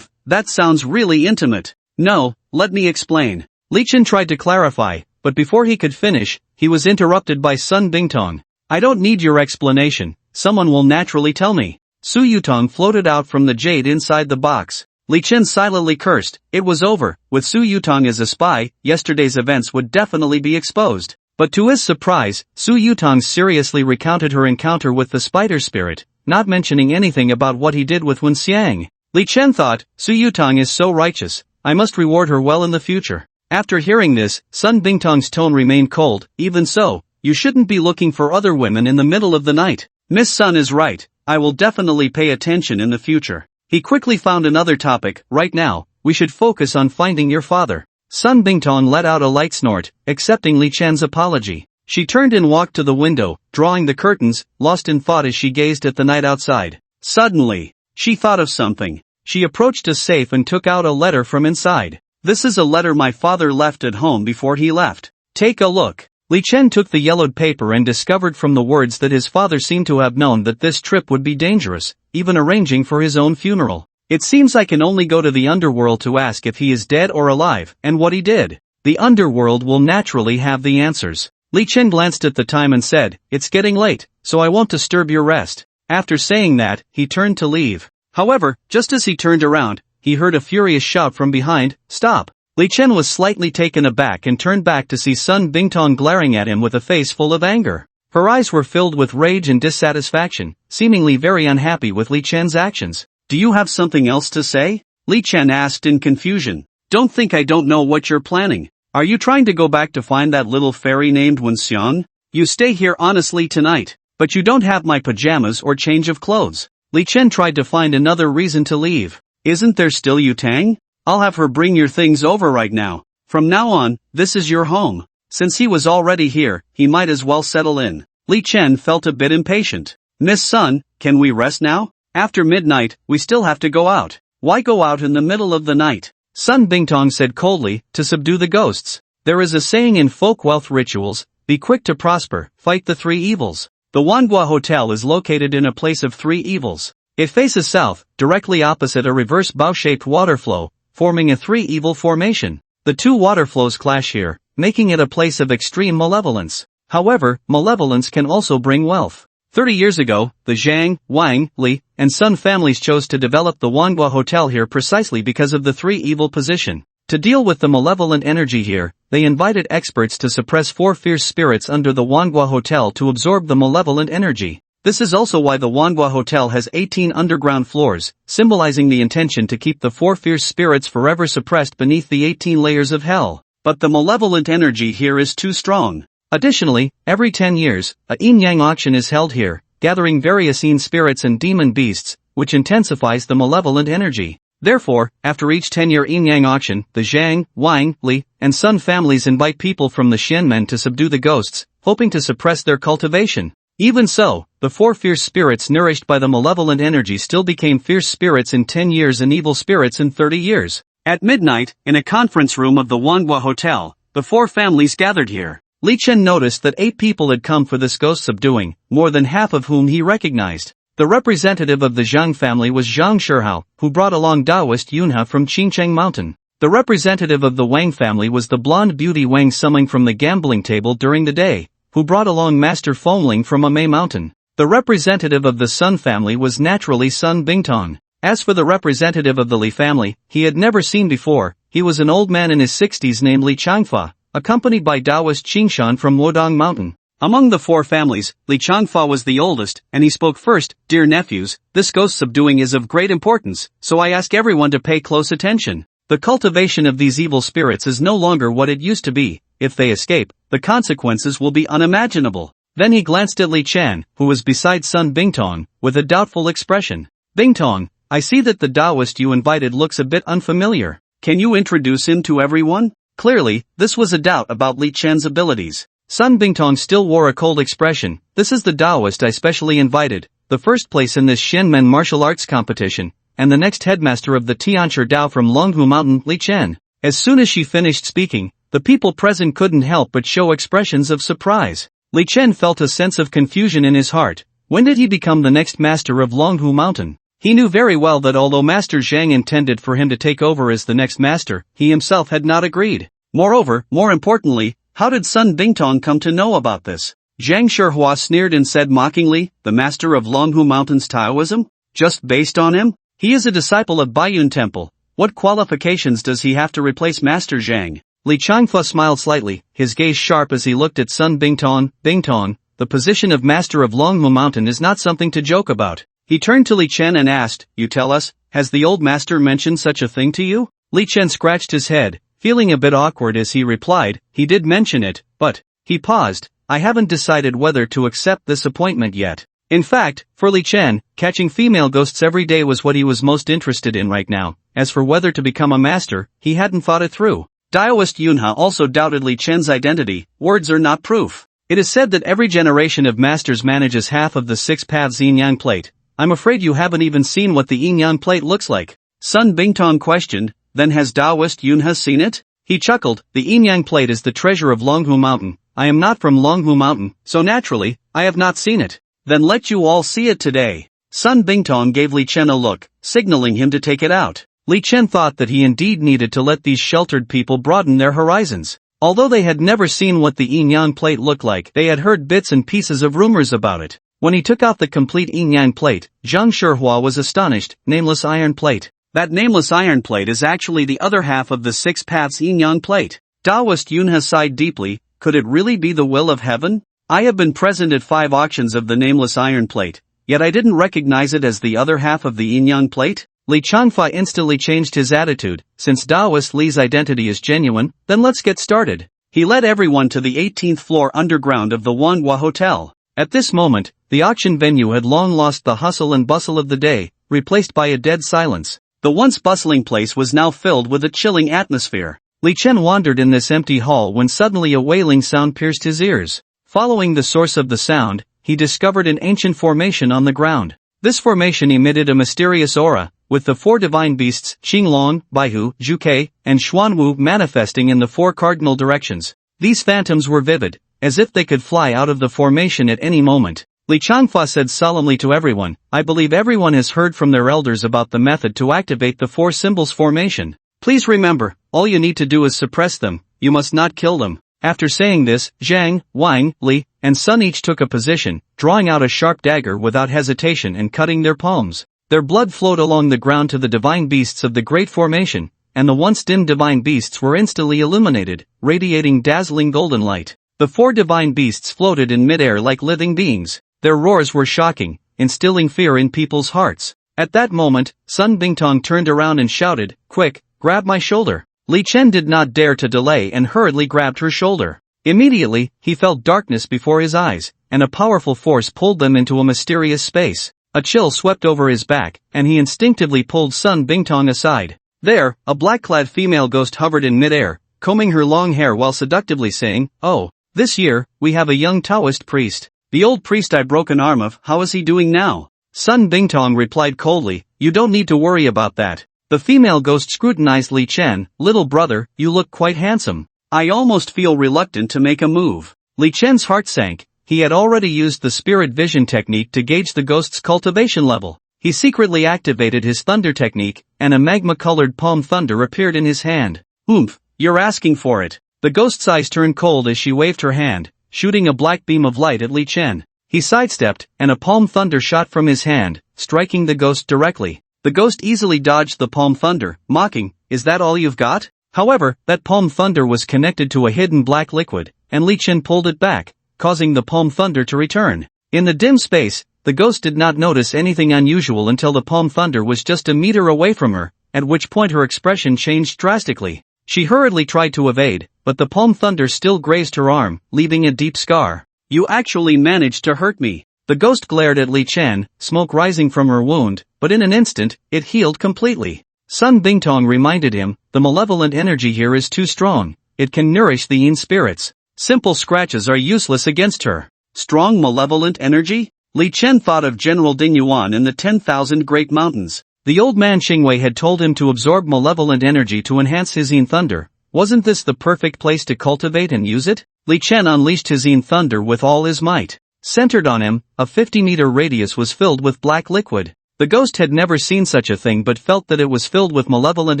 That sounds really intimate. No, let me explain. Li Chen tried to clarify, but before he could finish, he was interrupted by Sun Bingtong. I don't need your explanation, someone will naturally tell me. Su Yutong floated out from the jade inside the box. Li Chen silently cursed. It was over. With Su Yutong as a spy, yesterday's events would definitely be exposed. But to his surprise, Su Yutong seriously recounted her encounter with the spider spirit, not mentioning anything about what he did with Wen Xiang. Li Chen thought, Su Yutong is so righteous, I must reward her well in the future. After hearing this, Sun Bingtong's tone remained cold. Even so, you shouldn't be looking for other women in the middle of the night. Miss Sun is right, I will definitely pay attention in the future. He quickly found another topic. Right now, we should focus on finding your father. Sun Bingtong let out a light snort, accepting Li Chen's apology. She turned and walked to the window, drawing the curtains, lost in thought as she gazed at the night outside. Suddenly, she thought of something. She approached a safe and took out a letter from inside. This is a letter my father left at home before he left. Take a look. Li Chen took the yellowed paper and discovered from the words that his father seemed to have known that this trip would be dangerous, even arranging for his own funeral. It seems I can only go to the underworld to ask if he is dead or alive, and what he did. The underworld will naturally have the answers. Li Chen glanced at the time and said, it's getting late, so I won't disturb your rest. After saying that, he turned to leave. However, just as he turned around, he heard a furious shout from behind. Stop! Li Chen was slightly taken aback and turned back to see Sun Bingtong glaring at him with a face full of anger. Her eyes were filled with rage and dissatisfaction, seemingly very unhappy with Li Chen's actions. "Do you have something else to say?" Li Chen asked in confusion. "Don't think I don't know what you're planning. Are you trying to go back to find that little fairy named Wenxiang? You stay here honestly tonight, but you don't have my pajamas or change of clothes." Li Chen tried to find another reason to leave. "Isn't there still Yutang? I'll have her bring your things over right now. From now on, this is your home." Since he was already here, he might as well settle in. Li Chen felt a bit impatient. "Miss Sun, can we rest now? After midnight, we still have to go out." "Why go out in the middle of the night?" Sun Bingtong said coldly, "To subdue the ghosts. There is a saying in folk wealth rituals, be quick to prosper, fight the three evils. The Wanhua Hotel is located in a place of three evils. It faces south, directly opposite a reverse bow-shaped water flow, forming a three-evil formation. The two water flows clash here, making it a place of extreme malevolence. However, malevolence can also bring wealth. 30 years ago, the Zhang, Wang, Li, and Sun families chose to develop the Wanhua Hotel here precisely because of the three-evil position. To deal with the malevolent energy here, they invited experts to suppress 4 fierce spirits under the Wanhua Hotel to absorb the malevolent energy. This is also why the Wanhua Hotel has 18 underground floors, symbolizing the intention to keep the 4 fierce spirits forever suppressed beneath the 18 layers of hell. But the malevolent energy here is too strong. Additionally, every 10 years, a yin-yang auction is held here, gathering various yin spirits and demon beasts, which intensifies the malevolent energy. Therefore, after each 10-year yin-yang auction, the Zhang, Wang, Li, and Sun families invite people from the Xianmen to subdue the ghosts, hoping to suppress their cultivation. Even so, the 4 fierce spirits nourished by the malevolent energy still became fierce spirits in 10 years and evil spirits in 30 years. At midnight, in a conference room of the Wanhua Hotel, the 4 families gathered here. Li Chen noticed that 8 people had come for this ghost subduing, more than half of whom he recognized. The representative of the Zhang family was Zhang Shihao, who brought along Taoist Yunhe from Qingcheng Mountain. The representative of the Wang family was the blonde beauty Wang summoned from the gambling table during the day, who brought along Master Fengling from Amei Mountain. The representative of the Sun family was naturally Sun Bingtong. As for the representative of the Li family, he had never seen before. He was an old man in his 60s named Li Changfa, accompanied by Taoist Qingshan from Wudong Mountain. Among the 4 families, Li Changfa was the oldest, and he spoke first. "Dear nephews, this ghost subduing is of great importance, so I ask everyone to pay close attention. The cultivation of these evil spirits is no longer what it used to be. If they escape, the consequences will be unimaginable." Then he glanced at Li Chen, who was beside Sun Bingtong, with a doubtful expression. "Bingtong, I see that the Taoist you invited looks a bit unfamiliar. Can you introduce him to everyone?" Clearly, this was a doubt about Li Chen's abilities. Sun Bingtong still wore a cold expression. "This is the Taoist I specially invited, the first place in this Xianmen martial arts competition, and the next headmaster of the Tianchi Dao from Longhu Mountain, Li Chen." As soon as she finished speaking, the people present couldn't help but show expressions of surprise. Li Chen felt a sense of confusion in his heart. When did he become the next master of Longhu Mountain? He knew very well that although Master Zhang intended for him to take over as the next master, he himself had not agreed. Moreover, more importantly, how did Sun Bingtong come to know about this? Zhang Shihua sneered and said mockingly, "The master of Longhu Mountain's Taoism? Just based on him? He is a disciple of Bayun Temple. What qualifications does he have to replace Master Zhang?" Li Changfa smiled slightly, his gaze sharp as he looked at Sun Bingtong. "Bingtong, the position of master of Longhu Mountain is not something to joke about." He turned to Li Chen and asked, "You tell us, has the old master mentioned such a thing to you?" Li Chen scratched his head, feeling a bit awkward as he replied, "He did mention it, but..." He paused. "I haven't decided whether to accept this appointment yet." In fact, for Li Chen, catching female ghosts every day was what he was most interested in right now. As for whether to become a master, he hadn't thought it through. Taoist Yunhe also doubted Li Chen's identity. "Words are not proof. It is said that every generation of masters manages half of the 6 paths yin-yang plate. I'm afraid you haven't even seen what the yin-yang plate looks like." Sun Bingtong questioned, "Then has Taoist Yunhe seen it?" He chuckled, "The yin-yang plate is the treasure of Longhu Mountain. I am not from Longhu Mountain, so naturally, I have not seen it." "Then let you all see it today." Sun Bingtong gave Li Chen a look, signaling him to take it out. Li Chen thought that he indeed needed to let these sheltered people broaden their horizons. Although they had never seen what the yin-yang plate looked like, they had heard bits and pieces of rumors about it. When he took out the complete yin-yang plate, Zhang Shihua was astonished. "Nameless iron plate. That nameless iron plate is actually the other half of the 6 paths yin-yang plate. Taoist Yunha sighed deeply. Could it really be the will of heaven? I have been present at 5 auctions of the nameless iron plate, yet I didn't recognize it as the other half of the yin-yang plate. Li Changfa instantly changed his attitude. Since Taoist Li's identity is genuine, then let's get started. He led everyone to the 18th floor underground of the Manhwa Hotel. At this moment, the auction venue had long lost the hustle and bustle of the day, replaced by a dead silence. The once bustling place was now filled with a chilling atmosphere. Li Chen wandered in this empty hall when suddenly a wailing sound pierced his ears. Following the source of the sound, he discovered an ancient formation on the ground. This formation emitted a mysterious aura, with the 4 divine beasts, Qinglong, Baihu, Zhuke, and Xuanwu manifesting in the 4 cardinal directions. These phantoms were vivid, as if they could fly out of the formation at any moment. Li Changfa said solemnly to everyone, I believe everyone has heard from their elders about the method to activate the 4 symbols formation. Please remember, all you need to do is suppress them, you must not kill them. After saying this, Zhang, Wang, Li, and Sun each took a position, drawing out a sharp dagger without hesitation and cutting their palms. Their blood flowed along the ground to the divine beasts of the Great Formation, and the once dim divine beasts were instantly illuminated, radiating dazzling golden light. The 4 divine beasts floated in midair like living beings. Their roars were shocking, instilling fear in people's hearts. At that moment, Sun Bingtong turned around and shouted, Quick, grab my shoulder. Li Chen did not dare to delay and hurriedly grabbed her shoulder. Immediately, he felt darkness before his eyes, and a powerful force pulled them into a mysterious space. A chill swept over his back, and he instinctively pulled Sun Bingtong aside. There, a black-clad female ghost hovered in midair, combing her long hair while seductively saying, Oh, this year, we have a young Taoist priest. The old priest I broke an arm of, how is he doing now? Sun Bingtong replied coldly, You don't need to worry about that. The female ghost scrutinized Li Chen, Little brother, you look quite handsome. I almost feel reluctant to make a move. Li Chen's heart sank. He had already used the spirit vision technique to gauge the ghost's cultivation level. He secretly activated his thunder technique, and a magma-colored palm thunder appeared in his hand. Oomph, you're asking for it. The ghost's eyes turned cold as she waved her hand, shooting a black beam of light at Li Chen. He sidestepped, and a palm thunder shot from his hand, striking the ghost directly. The ghost easily dodged the palm thunder, mocking, Is that all you've got? However, that palm thunder was connected to a hidden black liquid, and Li Chen pulled it back, causing the palm thunder to return. In the dim space, the ghost did not notice anything unusual until the palm thunder was just a meter away from her, at which point her expression changed drastically. She hurriedly tried to evade, but the palm thunder still grazed her arm, leaving a deep scar. You actually managed to hurt me. The ghost glared at Li Chen, smoke rising from her wound, but in an instant, it healed completely. Sun Bingtong reminded him, the malevolent energy here is too strong, it can nourish the yin spirits. Simple scratches are useless against her. Strong malevolent energy? Li Chen thought of General Dingyuan in the 10,000 Great Mountains. The old man Xingwei had told him to absorb malevolent energy to enhance his yin thunder. Wasn't this the perfect place to cultivate and use it? Li Chen unleashed his yin thunder with all his might. Centered on him, a 50-meter radius was filled with black liquid. The ghost had never seen such a thing but felt that it was filled with malevolent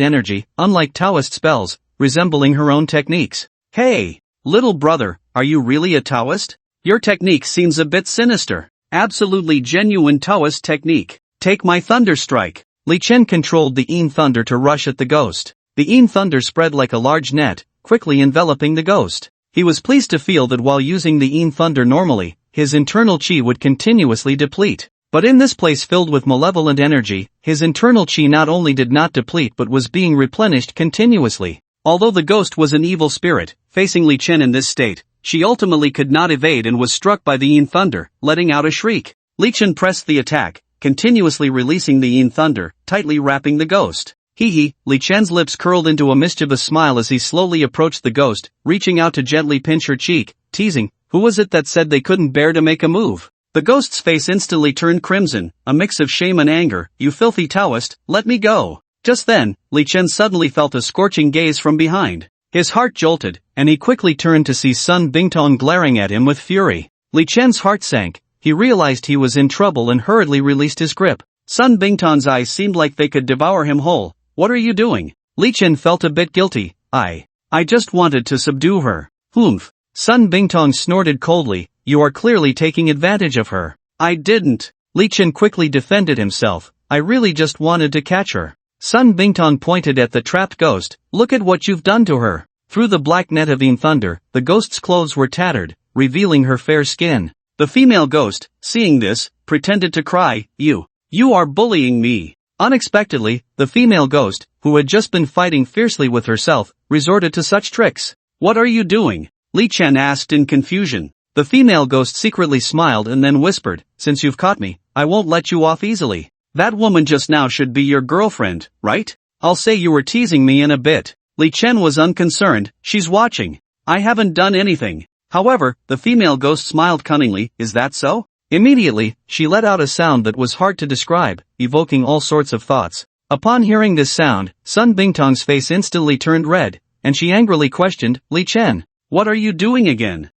energy, unlike Taoist spells, resembling her own techniques. Hey, little brother, are you really a Taoist? Your technique seems a bit sinister. Absolutely genuine Taoist technique. Take my thunder strike. Li Chen controlled the yin thunder to rush at the ghost. The yin thunder spread like a large net, quickly enveloping the ghost. He was pleased to feel that while using the yin thunder normally, his internal chi would continuously deplete. But in this place filled with malevolent energy, his internal chi not only did not deplete but was being replenished continuously. Although the ghost was an evil spirit, facing Li Chen in this state, she ultimately could not evade and was struck by the yin thunder, letting out a shriek. Li Chen pressed the attack, continuously releasing the yin thunder, tightly wrapping the ghost. Hee. Li Chen's lips curled into a mischievous smile as he slowly approached the ghost, reaching out to gently pinch her cheek, teasing, Who was it that said they couldn't bear to make a move? The ghost's face instantly turned crimson, a mix of shame and anger. You filthy Taoist, let me go. Just then, Li Chen suddenly felt a scorching gaze from behind. His heart jolted, and he quickly turned to see Sun Bingtong glaring at him with fury. Li Chen's heart sank. He realized he was in trouble and hurriedly released his grip. Sun Bingtong's eyes seemed like they could devour him whole. What are you doing? Li Chen felt a bit guilty. I just wanted to subdue her. Humph. Sun Bingtong snorted coldly. You are clearly taking advantage of her. I didn't. Li Chen quickly defended himself. I really just wanted to catch her. Sun Bingtong pointed at the trapped ghost. Look at what you've done to her. Through the black net of thunder, the ghost's clothes were tattered, revealing her fair skin. The female ghost, seeing this, pretended to cry, You are bullying me. Unexpectedly, the female ghost, who had just been fighting fiercely with herself, resorted to such tricks. What are you doing? Li Chen asked in confusion. The female ghost secretly smiled and then whispered, Since you've caught me, I won't let you off easily. That woman just now should be your girlfriend, right? I'll say you were teasing me in a bit. Li Chen was unconcerned. She's watching. I haven't done anything. However, the female ghost smiled cunningly. Is that so? Immediately, she let out a sound that was hard to describe, evoking all sorts of thoughts. Upon hearing this sound, Sun Bingtong's face instantly turned red, and she angrily questioned, Li Chen, what are you doing again?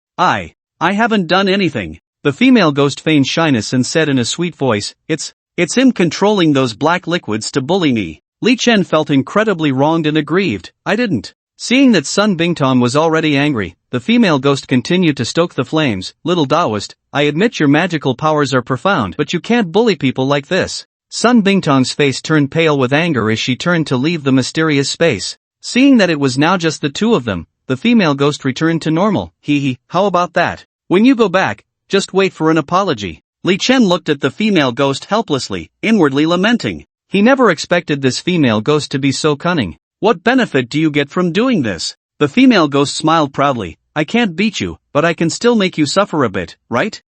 I haven't done anything. The female ghost feigned shyness and said in a sweet voice, It's him controlling those black liquids to bully me. Li Chen felt incredibly wronged and aggrieved. I didn't. Seeing that Sun Bingtong was already angry, the female ghost continued to stoke the flames. Little Taoist, I admit your magical powers are profound, but you can't bully people like this. Sun Bingtong's face turned pale with anger as she turned to leave the mysterious space. Seeing that it was now just the two of them, the female ghost returned to normal. How about that? When you go back, just wait for an apology. Li Chen looked at the female ghost helplessly, inwardly lamenting. He never expected this female ghost to be so cunning. What benefit do you get from doing this? The female ghost smiled proudly. I can't beat you, but I can still make you suffer a bit, right?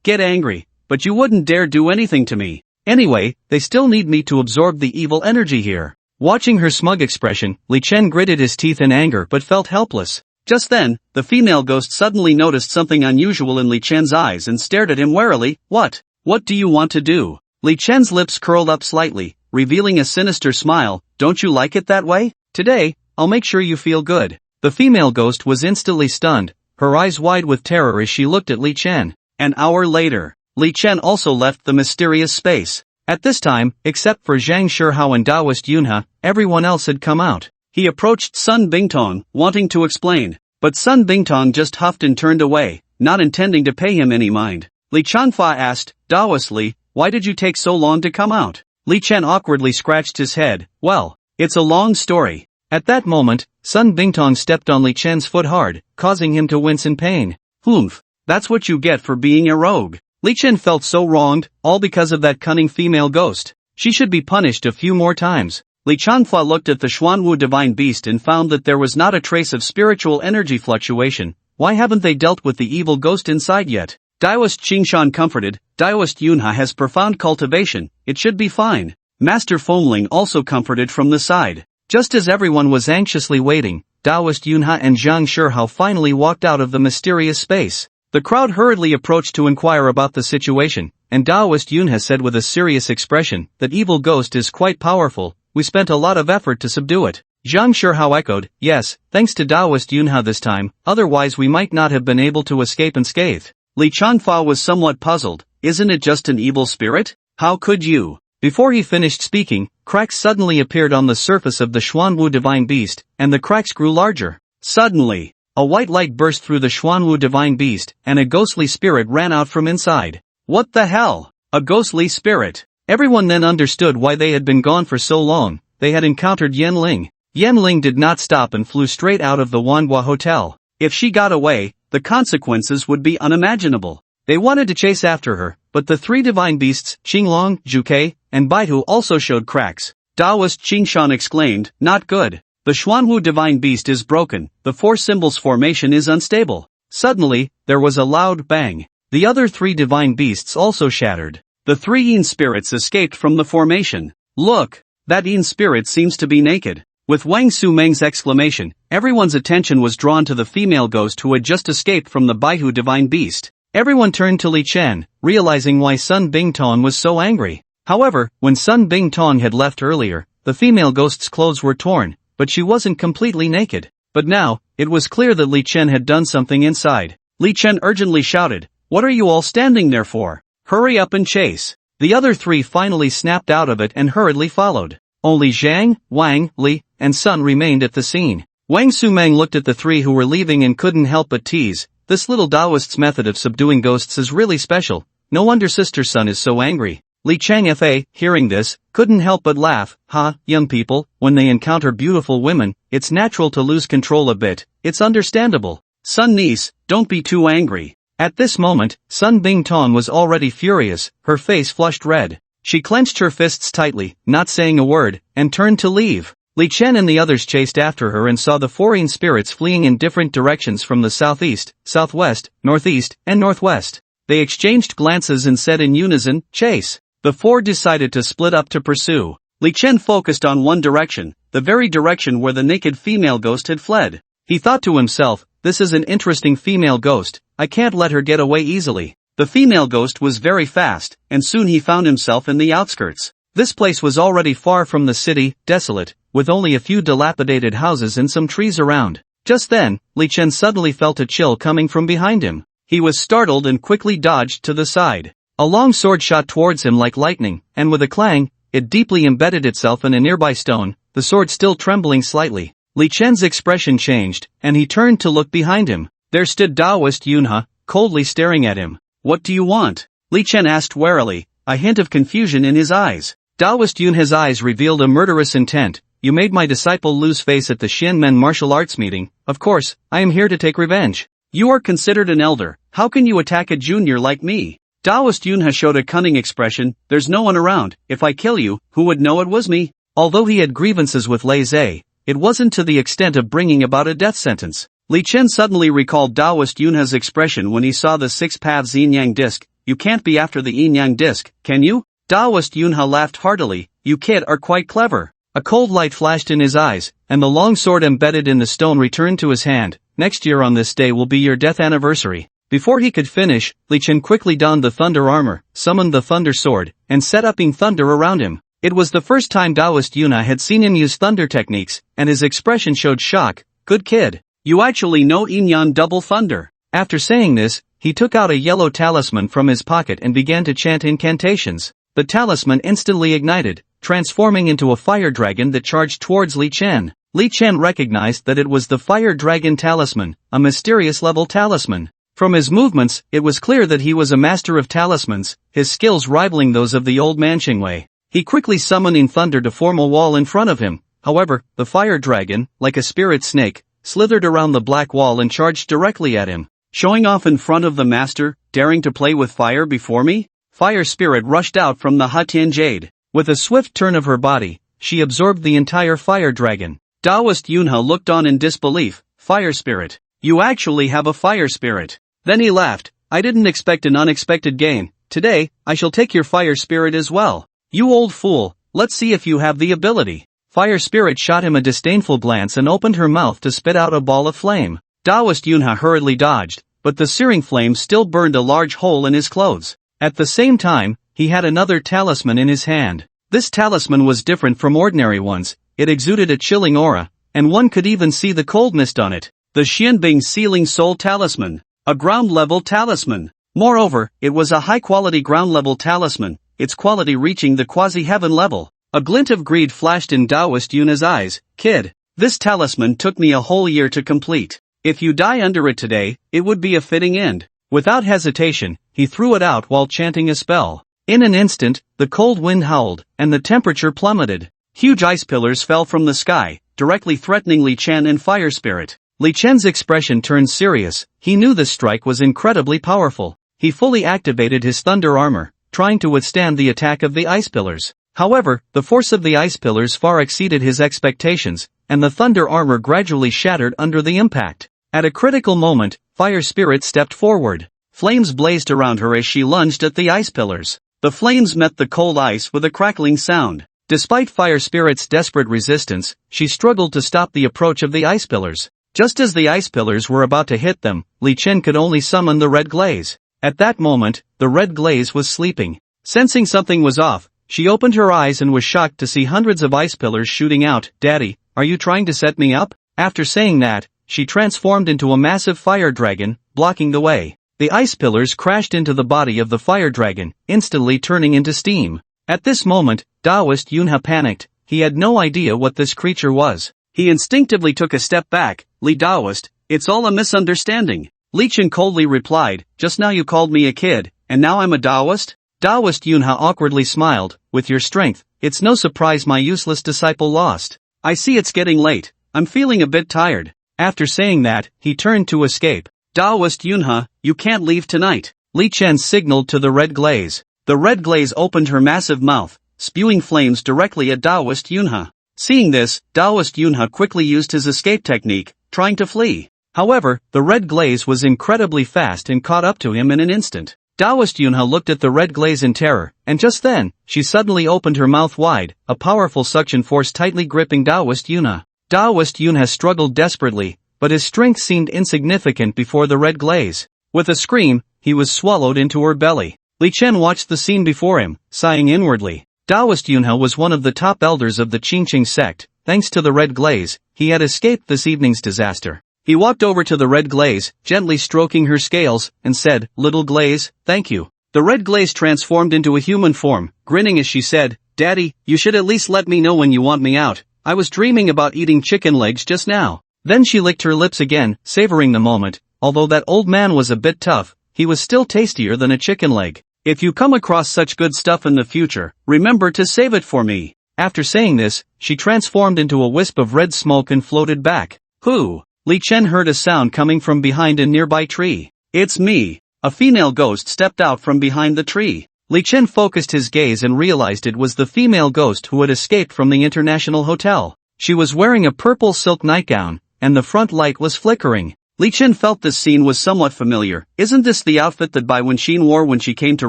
Get angry, but you wouldn't dare do anything to me. Anyway, they still need me to absorb the evil energy here. Watching her smug expression, Li Chen gritted his teeth in anger but felt helpless. Just then, the female ghost suddenly noticed something unusual in Li Chen's eyes and stared at him warily. What do you want to do? Li Chen's lips curled up slightly, revealing a sinister smile. Don't you like it that way? Today, I'll make sure you feel good. The female ghost was instantly stunned, her eyes wide with terror as she looked at Li Chen. An hour later, Li Chen also left the mysterious space. At this time, except for Zhang Shihao and Taoist Yunhe, everyone else had come out. He approached Sun Bingtong, wanting to explain, but Sun Bingtong just huffed and turned away, not intending to pay him any mind. Li Chanfa asked, Taoist Li, why did you take so long to come out? Li Chen awkwardly scratched his head. Well, it's a long story. At that moment, Sun Bingtong stepped on Li Chen's foot hard, causing him to wince in pain. Humph, that's what you get for being a rogue. Li Chen felt so wronged, all because of that cunning female ghost. She should be punished a few more times. Li Chanfa looked at the Xuanwu divine beast and found that there was not a trace of spiritual energy fluctuation. Why haven't they dealt with the evil ghost inside yet? Taoist Qingshan comforted, Taoist Yunhe has profound cultivation, it should be fine. Master Fengling also comforted from the side. Just as everyone was anxiously waiting, Taoist Yunhe and Zhang Shihao finally walked out of the mysterious space. The crowd hurriedly approached to inquire about the situation, and Taoist Yunhe said with a serious expression, that evil ghost is quite powerful, we spent a lot of effort to subdue it. Zhang Shihao echoed, yes, thanks to Taoist Yunhe this time, otherwise we might not have been able to escape unscathed. Li Chanfa was somewhat puzzled, isn't it just an evil spirit? How could you? Before he finished speaking, cracks suddenly appeared on the surface of the Xuanwu divine beast, and the cracks grew larger. Suddenly, a white light burst through the Xuanwu divine beast, and a ghostly spirit ran out from inside. What the hell? A ghostly spirit? Everyone then understood why they had been gone for so long. They had encountered Yan Ling. Yan Ling did not stop and flew straight out of the Wanhua hotel. If she got away, the consequences would be unimaginable. They wanted to chase after her, but the three divine beasts, Qinglong, Zhuke, and Baihu also showed cracks. Taoist Qingshan exclaimed, not good. The Xuanwu divine beast is broken, the four symbols formation is unstable. Suddenly, there was a loud bang. The other three divine beasts also shattered. The three Yin spirits escaped from the formation. Look, that Yin spirit seems to be naked. With Wang Sumeng's exclamation, everyone's attention was drawn to the female ghost who had just escaped from the Baihu divine beast. Everyone turned to Li Chen, realizing why Sun Bingtong was so angry. However, when Sun Bingtong had left earlier, the female ghost's clothes were torn, but she wasn't completely naked. But now, it was clear that Li Chen had done something inside. Li Chen urgently shouted, what are you all standing there for? Hurry up and chase. The other three finally snapped out of it and hurriedly followed. Only Zhang, Wang, Li, and Sun remained at the scene. Wang Sumeng looked at the three who were leaving and couldn't help but tease. This little Taoist's method of subduing ghosts is really special. No wonder Sister Sun is so angry. Li Changfa, hearing this, couldn't help but laugh. Young people, when they encounter beautiful women, it's natural to lose control a bit, it's understandable. Sun niece, don't be too angry. At this moment, Sun Bingtong was already furious, her face flushed red. She clenched her fists tightly, not saying a word, and turned to leave. Li Chen and the others chased after her and saw the foreign spirits fleeing in different directions from the southeast, southwest, northeast, and northwest. They exchanged glances and said in unison, "Chase." The four decided to split up to pursue. Li Chen focused on one direction, the very direction where the naked female ghost had fled. He thought to himself, this is an interesting female ghost, I can't let her get away easily. The female ghost was very fast, and soon he found himself in the outskirts. This place was already far from the city, desolate, with only a few dilapidated houses and some trees around. Just then, Li Chen suddenly felt a chill coming from behind him. He was startled and quickly dodged to the side. A long sword shot towards him like lightning, and with a clang, it deeply embedded itself in a nearby stone, the sword still trembling slightly. Li Chen's expression changed, and he turned to look behind him. There stood Taoist Yunhe, coldly staring at him. "What do you want?" Li Chen asked warily, a hint of confusion in his eyes. Taoist Yunhe's eyes revealed a murderous intent. "You made my disciple lose face at the Xianmen martial arts meeting. Of course, I am here to take revenge. You are considered an elder, how can you attack a junior like me?" Taoist Yunhe showed a cunning expression. "There's no one around, if I kill you, who would know it was me?" Although he had grievances with Lei Zhe, it wasn't to the extent of bringing about a death sentence. Li Chen suddenly recalled Taoist Yunhe's expression when he saw the six paths yin-yang disc. "You can't be after the yin-yang disc, can you?" Taoist Yunhe laughed heartily. "You kid are quite clever." A cold light flashed in his eyes, and the long sword embedded in the stone returned to his hand. "Next year on this day will be your death anniversary." Before he could finish, Li Chen quickly donned the thunder armor, summoned the thunder sword, and set up thunder around him. It was the first time Taoist Yunhe had seen him use thunder techniques, and his expression showed shock. "Good kid. You actually know yin-yang double thunder." After saying this, he took out a yellow talisman from his pocket and began to chant incantations. The talisman instantly ignited, transforming into a fire dragon that charged towards Li Chen. Li Chen recognized that it was the fire dragon talisman, a mysterious level talisman. From his movements, it was clear that he was a master of talismans, his skills rivaling those of the old man Qingwei. He quickly summoned thunder to form a wall in front of him. However, the fire dragon, like a spirit snake, slithered around the black wall and charged directly at him. "Showing off in front of the master, daring to play with fire before me?" Fire spirit rushed out from the Hatian Jade. With a swift turn of her body, she absorbed the entire fire dragon. Taoist Yunhe looked on in disbelief. "Fire spirit? You actually have a fire spirit?" Then he laughed. "I didn't expect an unexpected gain. Today, I shall take your fire spirit as well. You old fool, let's see if you have the ability." Fire spirit shot him a disdainful glance and opened her mouth to spit out a ball of flame. Taoist Yunhe hurriedly dodged, but the searing flame still burned a large hole in his clothes. At the same time, he had another talisman in his hand. This talisman was different from ordinary ones, it exuded a chilling aura, and one could even see the cold mist on it. The Xianbing Sealing Soul Talisman, a ground-level talisman. Moreover, it was a high-quality ground-level talisman, its quality reaching the quasi-heaven level. A glint of greed flashed in Taoist Yunhe's eyes. "Kid, this talisman took me a whole year to complete. If you die under it today, it would be a fitting end." Without hesitation, he threw it out while chanting a spell. In an instant, the cold wind howled, and the temperature plummeted. Huge ice pillars fell from the sky, directly threatening Li Chen and Fire Spirit. Li Chen's expression turned serious. He knew this strike was incredibly powerful. He fully activated his thunder armor, trying to withstand the attack of the ice pillars. However, the force of the ice pillars far exceeded his expectations, and the thunder armor gradually shattered under the impact. At a critical moment, Fire Spirit stepped forward. Flames blazed around her as she lunged at the ice pillars. The flames met the cold ice with a crackling sound. Despite Fire Spirit's desperate resistance, she struggled to stop the approach of the ice pillars. Just as the ice pillars were about to hit them, Li Chen could only summon the red glaze. At that moment, the red glaze was sleeping. Sensing something was off, she opened her eyes and was shocked to see hundreds of ice pillars shooting out. "Daddy, are you trying to set me up?" After saying that, she transformed into a massive fire dragon, blocking the way. The ice pillars crashed into the body of the fire dragon, instantly turning into steam. At this moment, Taoist Yunhe panicked. He had no idea what this creature was. He instinctively took a step back. "Li Taoist, it's all a misunderstanding." Li Chen coldly replied, "Just now you called me a kid, and now I'm a Taoist?" Taoist Yunha awkwardly smiled. With your strength, it's no surprise my useless disciple lost. I see it's getting late. I'm feeling a bit tired. After saying that, he turned to escape. Taoist Yunha, you can't leave tonight. Li Chen signaled to the red glaze. The red glaze opened her massive mouth, spewing flames directly at Taoist Yunha. Seeing this, Taoist Yunha quickly used his escape technique, trying to flee. However, the red glaze was incredibly fast and caught up to him in an instant. Taoist Yunha looked at the red glaze in terror, and just then, she suddenly opened her mouth wide, a powerful suction force tightly gripping Taoist Yunha. Taoist Yunha struggled desperately, but his strength seemed insignificant before the red glaze. With a scream, he was swallowed into her belly. Li Chen watched the scene before him, sighing inwardly. Taoist Yunha was one of the top elders of the Qingqing sect. Thanks to the red glaze, he had escaped this evening's disaster. He walked over to the red glaze, gently stroking her scales, and said, "Little glaze, thank you." The red glaze transformed into a human form, grinning as she said, "Daddy, you should at least let me know when you want me out. I was dreaming about eating chicken legs just now." Then she licked her lips again, savoring the moment. Although that old man was a bit tough, he was still tastier than a chicken leg. If you come across such good stuff in the future, remember to save it for me. After saying this, she transformed into a wisp of red smoke and floated back. Who? Li Chen heard a sound coming from behind a nearby tree. "It's me." A female ghost stepped out from behind the tree. Li Chen focused his gaze and realized it was the female ghost who had escaped from the International Hotel. She was wearing a purple silk nightgown, and the front light was flickering. Li Chen felt this scene was somewhat familiar. Isn't this the outfit that Bayun Temple wore when she came to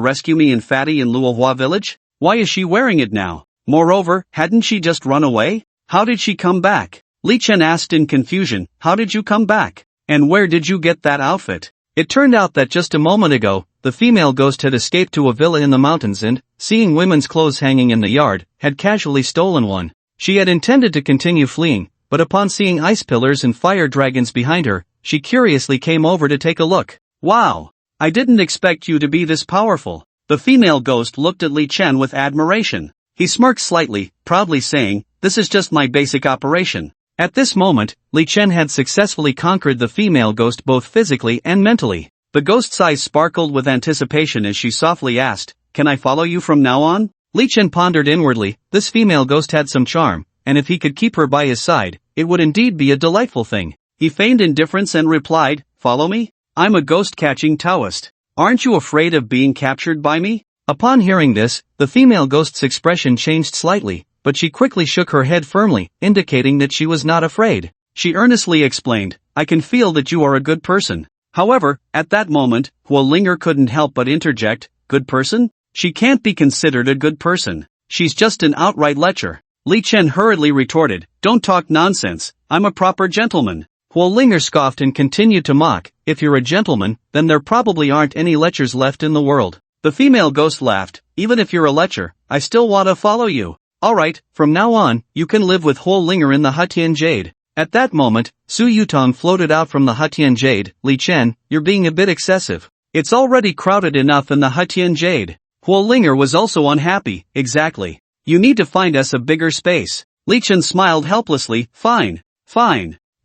rescue me and Fatty in Lua Village? Why is she wearing it now? Moreover, hadn't she just run away? How did she come back? Li Chen asked in confusion, "How did you come back? And where did you get that outfit?" It turned out that just a moment ago, the female ghost had escaped to a villa in the mountains and, seeing women's clothes hanging in the yard, had casually stolen one. She had intended to continue fleeing, but upon seeing ice pillars and fire dragons behind her, she curiously came over to take a look. "Wow! I didn't expect you to be this powerful." The female ghost looked at Li Chen with admiration. He smirked slightly, proudly saying, "This is just my basic operation." At this moment, Li Chen had successfully conquered the female ghost both physically and mentally. The ghost's eyes sparkled with anticipation as she softly asked, "Can I follow you from now on?" Li Chen pondered inwardly. This female ghost had some charm, and if he could keep her by his side, it would indeed be a delightful thing. He feigned indifference and replied, "Follow me? I'm a ghost-catching Taoist. Aren't you afraid of being captured by me?" Upon hearing this, the female ghost's expression changed slightly, but she quickly shook her head firmly, indicating that she was not afraid. She earnestly explained, "I can feel that you are a good person." However, at that moment, Huo Linger couldn't help but interject, "Good person? She can't be considered a good person. She's just an outright lecher." Li Chen hurriedly retorted, "Don't talk nonsense, I'm a proper gentleman." Huo Linger scoffed and continued to mock, "If you're a gentleman, then there probably aren't any lechers left in the world." The female ghost laughed, "Even if you're a lecher, I still want to follow you. Alright, from now on, you can live with Huo Linger in the Hutian Jade." At that moment, Su Yutong floated out from the Hutian Jade. "Li Chen, you're being a bit excessive. It's already crowded enough in the Hutian Jade." Huo Linger was also unhappy. "Exactly. You need to find us a bigger space." Li Chen smiled helplessly, Fine.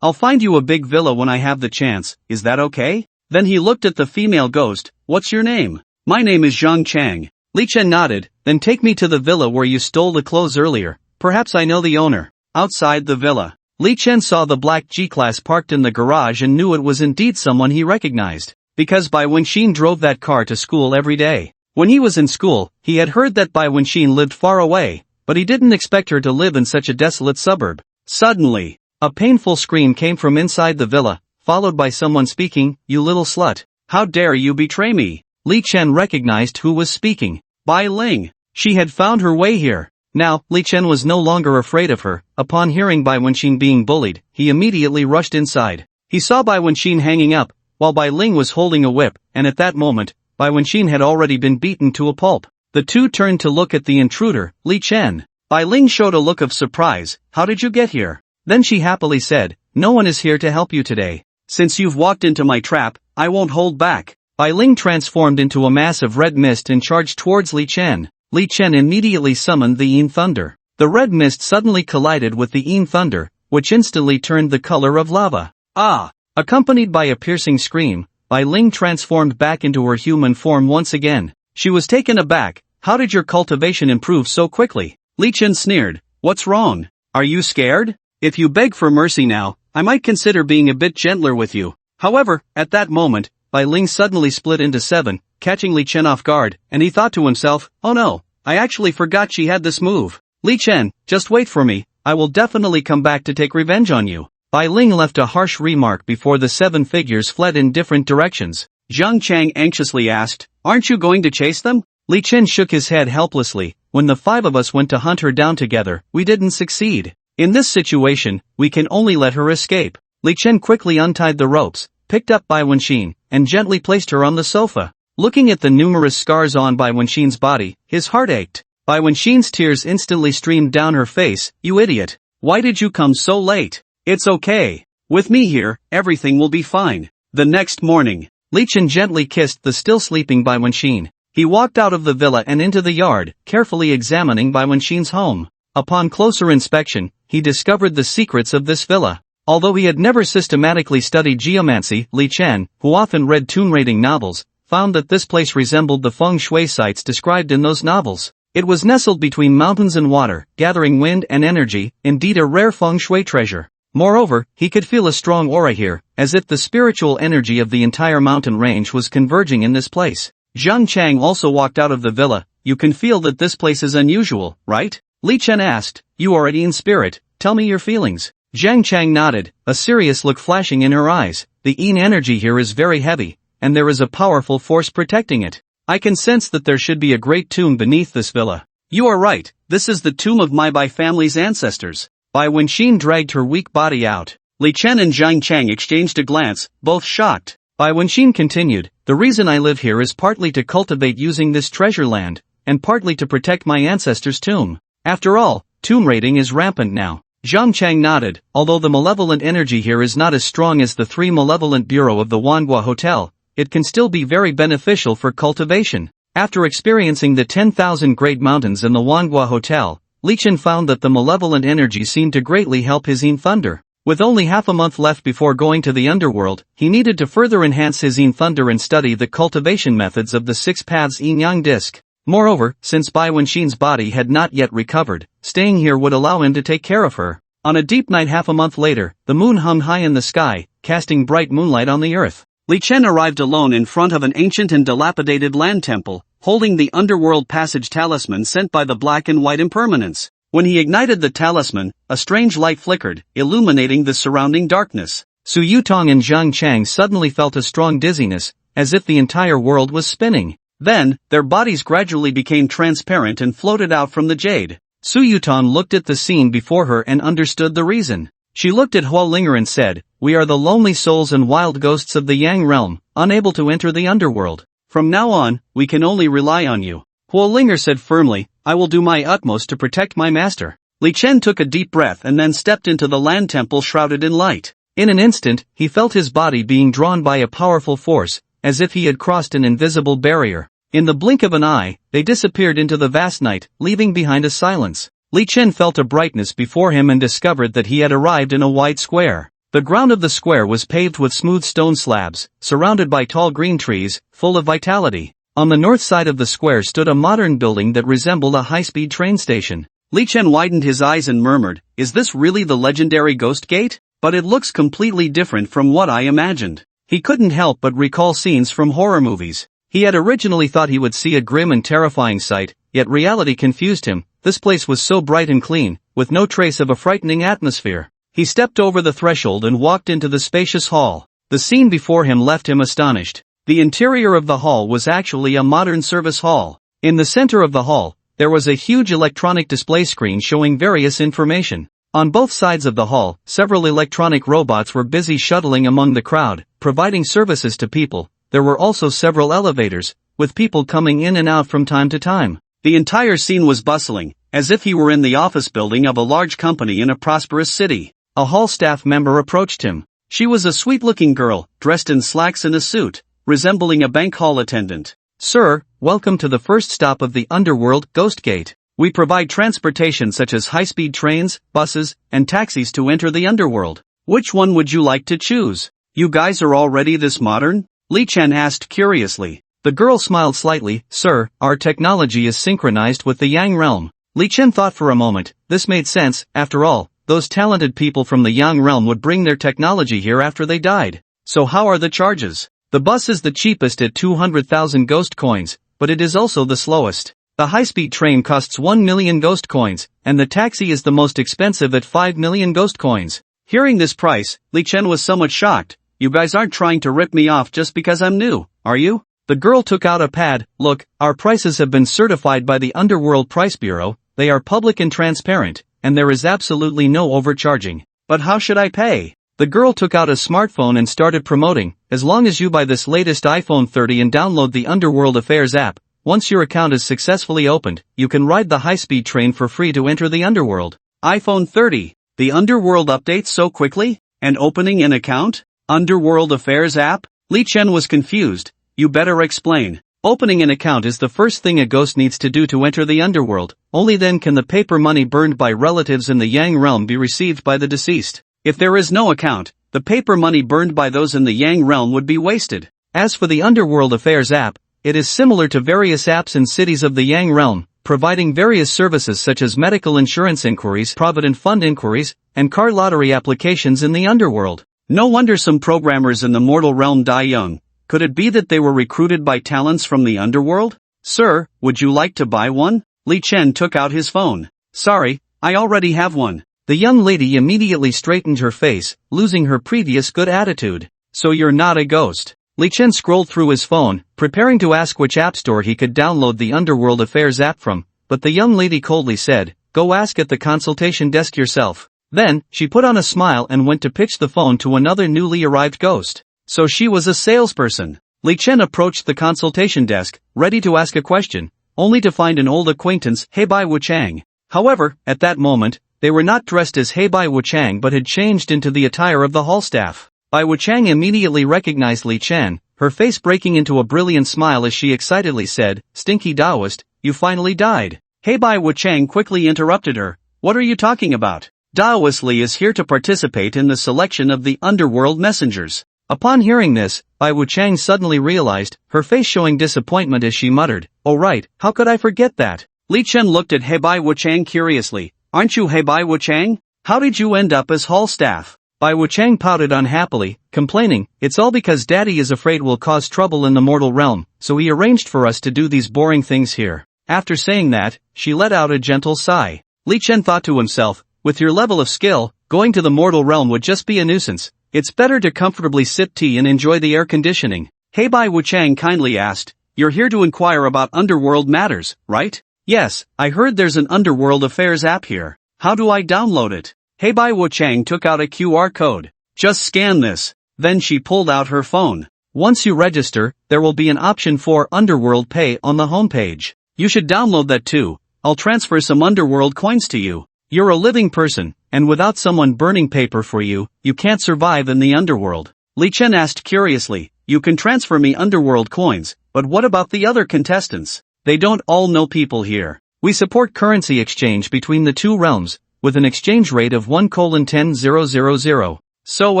I'll find you a big villa when I have the chance, is that okay?" Then he looked at the female ghost, "What's your name?" "My name is Zhang Chang." Li Chen nodded, "Then take me to the villa where you stole the clothes earlier. Perhaps I know the owner." Outside the villa, Li Chen saw the black G-Class parked in the garage and knew it was indeed someone he recognized, because Bai Wenxin drove that car to school every day. When he was in school, he had heard that Bai Wenxin lived far away, but he didn't expect her to live in such a desolate suburb. Suddenly, a painful scream came from inside the villa, followed by someone speaking, "You little slut. How dare you betray me?" Li Chen recognized who was speaking. Bai Ling. She had found her way here. Now, Li Chen was no longer afraid of her. Upon hearing Bai Wenxin being bullied, he immediately rushed inside. He saw Bai Wenxin hanging up, while Bai Ling was holding a whip, and at that moment, Bai Wenxin had already been beaten to a pulp. The two turned to look at the intruder, Li Chen. Bai Ling showed a look of surprise. "How did you get here?" Then she happily said, "No one is here to help you today. Since you've walked into my trap, I won't hold back." Bai Ling transformed into a mass of red mist and charged towards Li Chen. Li Chen immediately summoned the Yin Thunder. The red mist suddenly collided with the Yin Thunder, which instantly turned the color of lava. Ah! Accompanied by a piercing scream, Bai Ling transformed back into her human form once again. She was taken aback. How did your cultivation improve so quickly? Li Chen sneered. What's wrong? Are you scared? If you beg for mercy now, I might consider being a bit gentler with you. However, at that moment, Bai Ling suddenly split into 7, catching Li Chen off guard, and he thought to himself, oh no, I actually forgot she had this move. Li Chen, just wait for me, I will definitely come back to take revenge on you. Bai Ling left a harsh remark before the 7 figures fled in different directions. Zhang Chang anxiously asked, aren't you going to chase them? Li Chen shook his head helplessly. When the 5 of us went to hunt her down together, we didn't succeed. In this situation, we can only let her escape. Li Chen quickly untied the ropes, picked up Bai Wenxin, and gently placed her on the sofa. Looking at the numerous scars on Bai Wenxin's body, his heart ached. Bai Wenxin's tears instantly streamed down her face. You idiot. Why did you come so late? It's okay. With me here, everything will be fine. The next morning, Li Chen gently kissed the still sleeping Bai Wenxin. He walked out of the villa and into the yard, carefully examining Bai Wenxin's home. Upon closer inspection, he discovered the secrets of this villa. Although he had never systematically studied geomancy, Li Chen, who often read tomb-raiding novels, found that this place resembled the feng shui sites described in those novels. It was nestled between mountains and water, gathering wind and energy, indeed a rare feng shui treasure. Moreover, he could feel a strong aura here, as if the spiritual energy of the entire mountain range was converging in this place. Zhang Chang also walked out of the villa. You can feel that this place is unusual, right? Li Chen asked. You already in spirit, tell me your feelings. Zhang Chang nodded, a serious look flashing in her eyes. The Yin energy here is very heavy, and there is a powerful force protecting it. I can sense that there should be a great tomb beneath this villa. You are right, this is the tomb of my Bai family's ancestors. Bai Wenxin dragged her weak body out. Li Chen and Zhang Chang exchanged a glance, both shocked. Bai Wenxin continued, the reason I live here is partly to cultivate using this treasure land, and partly to protect my ancestors' tomb. After all, tomb raiding is rampant now. Zhang Chang nodded, although the malevolent energy here is not as strong as the 3 malevolent bureau of the Wanhua Hotel, it can still be very beneficial for cultivation. After experiencing the 10,000 Great Mountains in the Wanhua Hotel, Li Chen found that the malevolent energy seemed to greatly help his Yin Thunder. With only half a month left before going to the underworld, he needed to further enhance his Yin Thunder and study the cultivation methods of the 6 paths Yin-Yang disc. Moreover, since Bai Wenxin's body had not yet recovered, staying here would allow him to take care of her. On a deep night half a month later, the moon hummed high in the sky, casting bright moonlight on the earth. Li Chen arrived alone in front of an ancient and dilapidated land temple, holding the underworld passage talisman sent by the black and white impermanents. When he ignited the talisman, a strange light flickered, illuminating the surrounding darkness. Su Yutong and Zhang Chang suddenly felt a strong dizziness, as if the entire world was spinning. Then, their bodies gradually became transparent and floated out from the jade. Su Yutong looked at the scene before her and understood the reason. She looked at Hua Linger and said, we are the lonely souls and wild ghosts of the Yang realm, unable to enter the underworld. From now on, we can only rely on you. Hua Linger said firmly, I will do my utmost to protect my master. Li Chen took a deep breath and then stepped into the land temple shrouded in light. In an instant, he felt his body being drawn by a powerful force, as if he had crossed an invisible barrier. In the blink of an eye, they disappeared into the vast night, leaving behind a silence. Li Chen felt a brightness before him and discovered that he had arrived in a wide square. The ground of the square was paved with smooth stone slabs, surrounded by tall green trees, full of vitality. On the north side of the square stood a modern building that resembled a high-speed train station. Li Chen widened his eyes and murmured, is this really the legendary Ghost Gate? But it looks completely different from what I imagined. He couldn't help but recall scenes from horror movies. He had originally thought he would see a grim and terrifying sight, yet reality confused him. This place was so bright and clean, with no trace of a frightening atmosphere. He stepped over the threshold and walked into the spacious hall. The scene before him left him astonished. The interior of the hall was actually a modern service hall. In the center of the hall, there was a huge electronic display screen showing various information. On both sides of the hall, several electronic robots were busy shuttling among the crowd, providing services to people. There were also several elevators, with people coming in and out from time to time. The entire scene was bustling, as if he were in the office building of a large company in a prosperous city. A hall staff member approached him. She was a sweet-looking girl, dressed in slacks and a suit, resembling a bank hall attendant. Sir, welcome to the first stop of the underworld, Ghost Gate. We provide transportation such as high-speed trains, buses, and taxis to enter the underworld. Which one would you like to choose? You guys are already this modern? Li Chen asked curiously. The girl smiled slightly. Sir, our technology is synchronized with the Yang realm. Li Chen thought for a moment. This made sense. After all, those talented people from the Yang realm would bring their technology here after they died. So how are the charges? The bus is the cheapest at 200,000 ghost coins, but it is also the slowest. The high-speed train costs 1 million ghost coins, and the taxi is the most expensive at 5 million ghost coins. Hearing this price, Li Chen was somewhat shocked. You guys aren't trying to rip me off just because I'm new, are you? The girl took out a pad. Look, our prices have been certified by the Underworld Price Bureau, they are public and transparent, and there is absolutely no overcharging. But how should I pay? The girl took out a smartphone and started promoting. As long as you buy this latest iPhone 30 and download the Underworld Affairs app, once your account is successfully opened, you can ride the high-speed train for free to enter the Underworld. iPhone 30. The Underworld updates so quickly? And opening an account? Underworld Affairs app? Li Chen was confused. You better explain. Opening an account is the first thing a ghost needs to do to enter the underworld. Only then can the paper money burned by relatives in the Yang realm be received by the deceased. If there is no account, the paper money burned by those in the Yang realm would be wasted. As for the Underworld Affairs app, it is similar to various apps in cities of the Yang realm, providing various services such as medical insurance inquiries, provident fund inquiries, and car lottery applications in the underworld. No wonder some programmers in the mortal realm die young. Could it be that they were recruited by talents from the underworld? Sir, would you like to buy one? Li Chen took out his phone. Sorry, I already have one. The young lady immediately straightened her face, losing her previous good attitude. So you're not a ghost. Li Chen scrolled through his phone, preparing to ask which app store he could download the Underworld Affairs app from, but the young lady coldly said, "Go ask at the consultation desk yourself." Then, she put on a smile and went to pitch the phone to another newly arrived ghost. So she was a salesperson. Li Chen approached the consultation desk, ready to ask a question, only to find an old acquaintance, Heibai Wuchang. However, at that moment, they were not dressed as Heibai Wuchang but had changed into the attire of the hall staff. Bai Wuchang immediately recognized Li Chen, her face breaking into a brilliant smile as she excitedly said, "Stinky Taoist, you finally died." Heibai Wuchang quickly interrupted her. "What are you talking about? Taoist Li is here to participate in the selection of the Underworld Messengers." Upon hearing this, Bai Wuchang suddenly realized, her face showing disappointment as she muttered, "Oh right, how could I forget that?" Li Chen looked at Heibai Wuchang curiously. "Aren't you Heibai Wuchang? How did you end up as hall staff?" Bai Wuchang pouted unhappily, complaining, "It's all because Daddy is afraid we'll cause trouble in the mortal realm, so he arranged for us to do these boring things here." After saying that, she let out a gentle sigh. Li Chen thought to himself, with your level of skill, going to the mortal realm would just be a nuisance. It's better to comfortably sip tea and enjoy the air conditioning. Heibai Wuchang kindly asked, "You're here to inquire about underworld matters, right?" "Yes, I heard there's an Underworld Affairs app here. How do I download it?" Heibai Wuchang took out a QR code. "Just scan this." Then she pulled out her phone. "Once you register, there will be an option for Underworld Pay on the homepage. You should download that too. I'll transfer some Underworld coins to you. You're a living person, and without someone burning paper for you, you can't survive in the underworld." Li Chen asked curiously, "You can transfer me Underworld coins, but what about the other contestants? They don't all know people here. We support currency exchange between the two realms, with an exchange rate of 1:10,000. So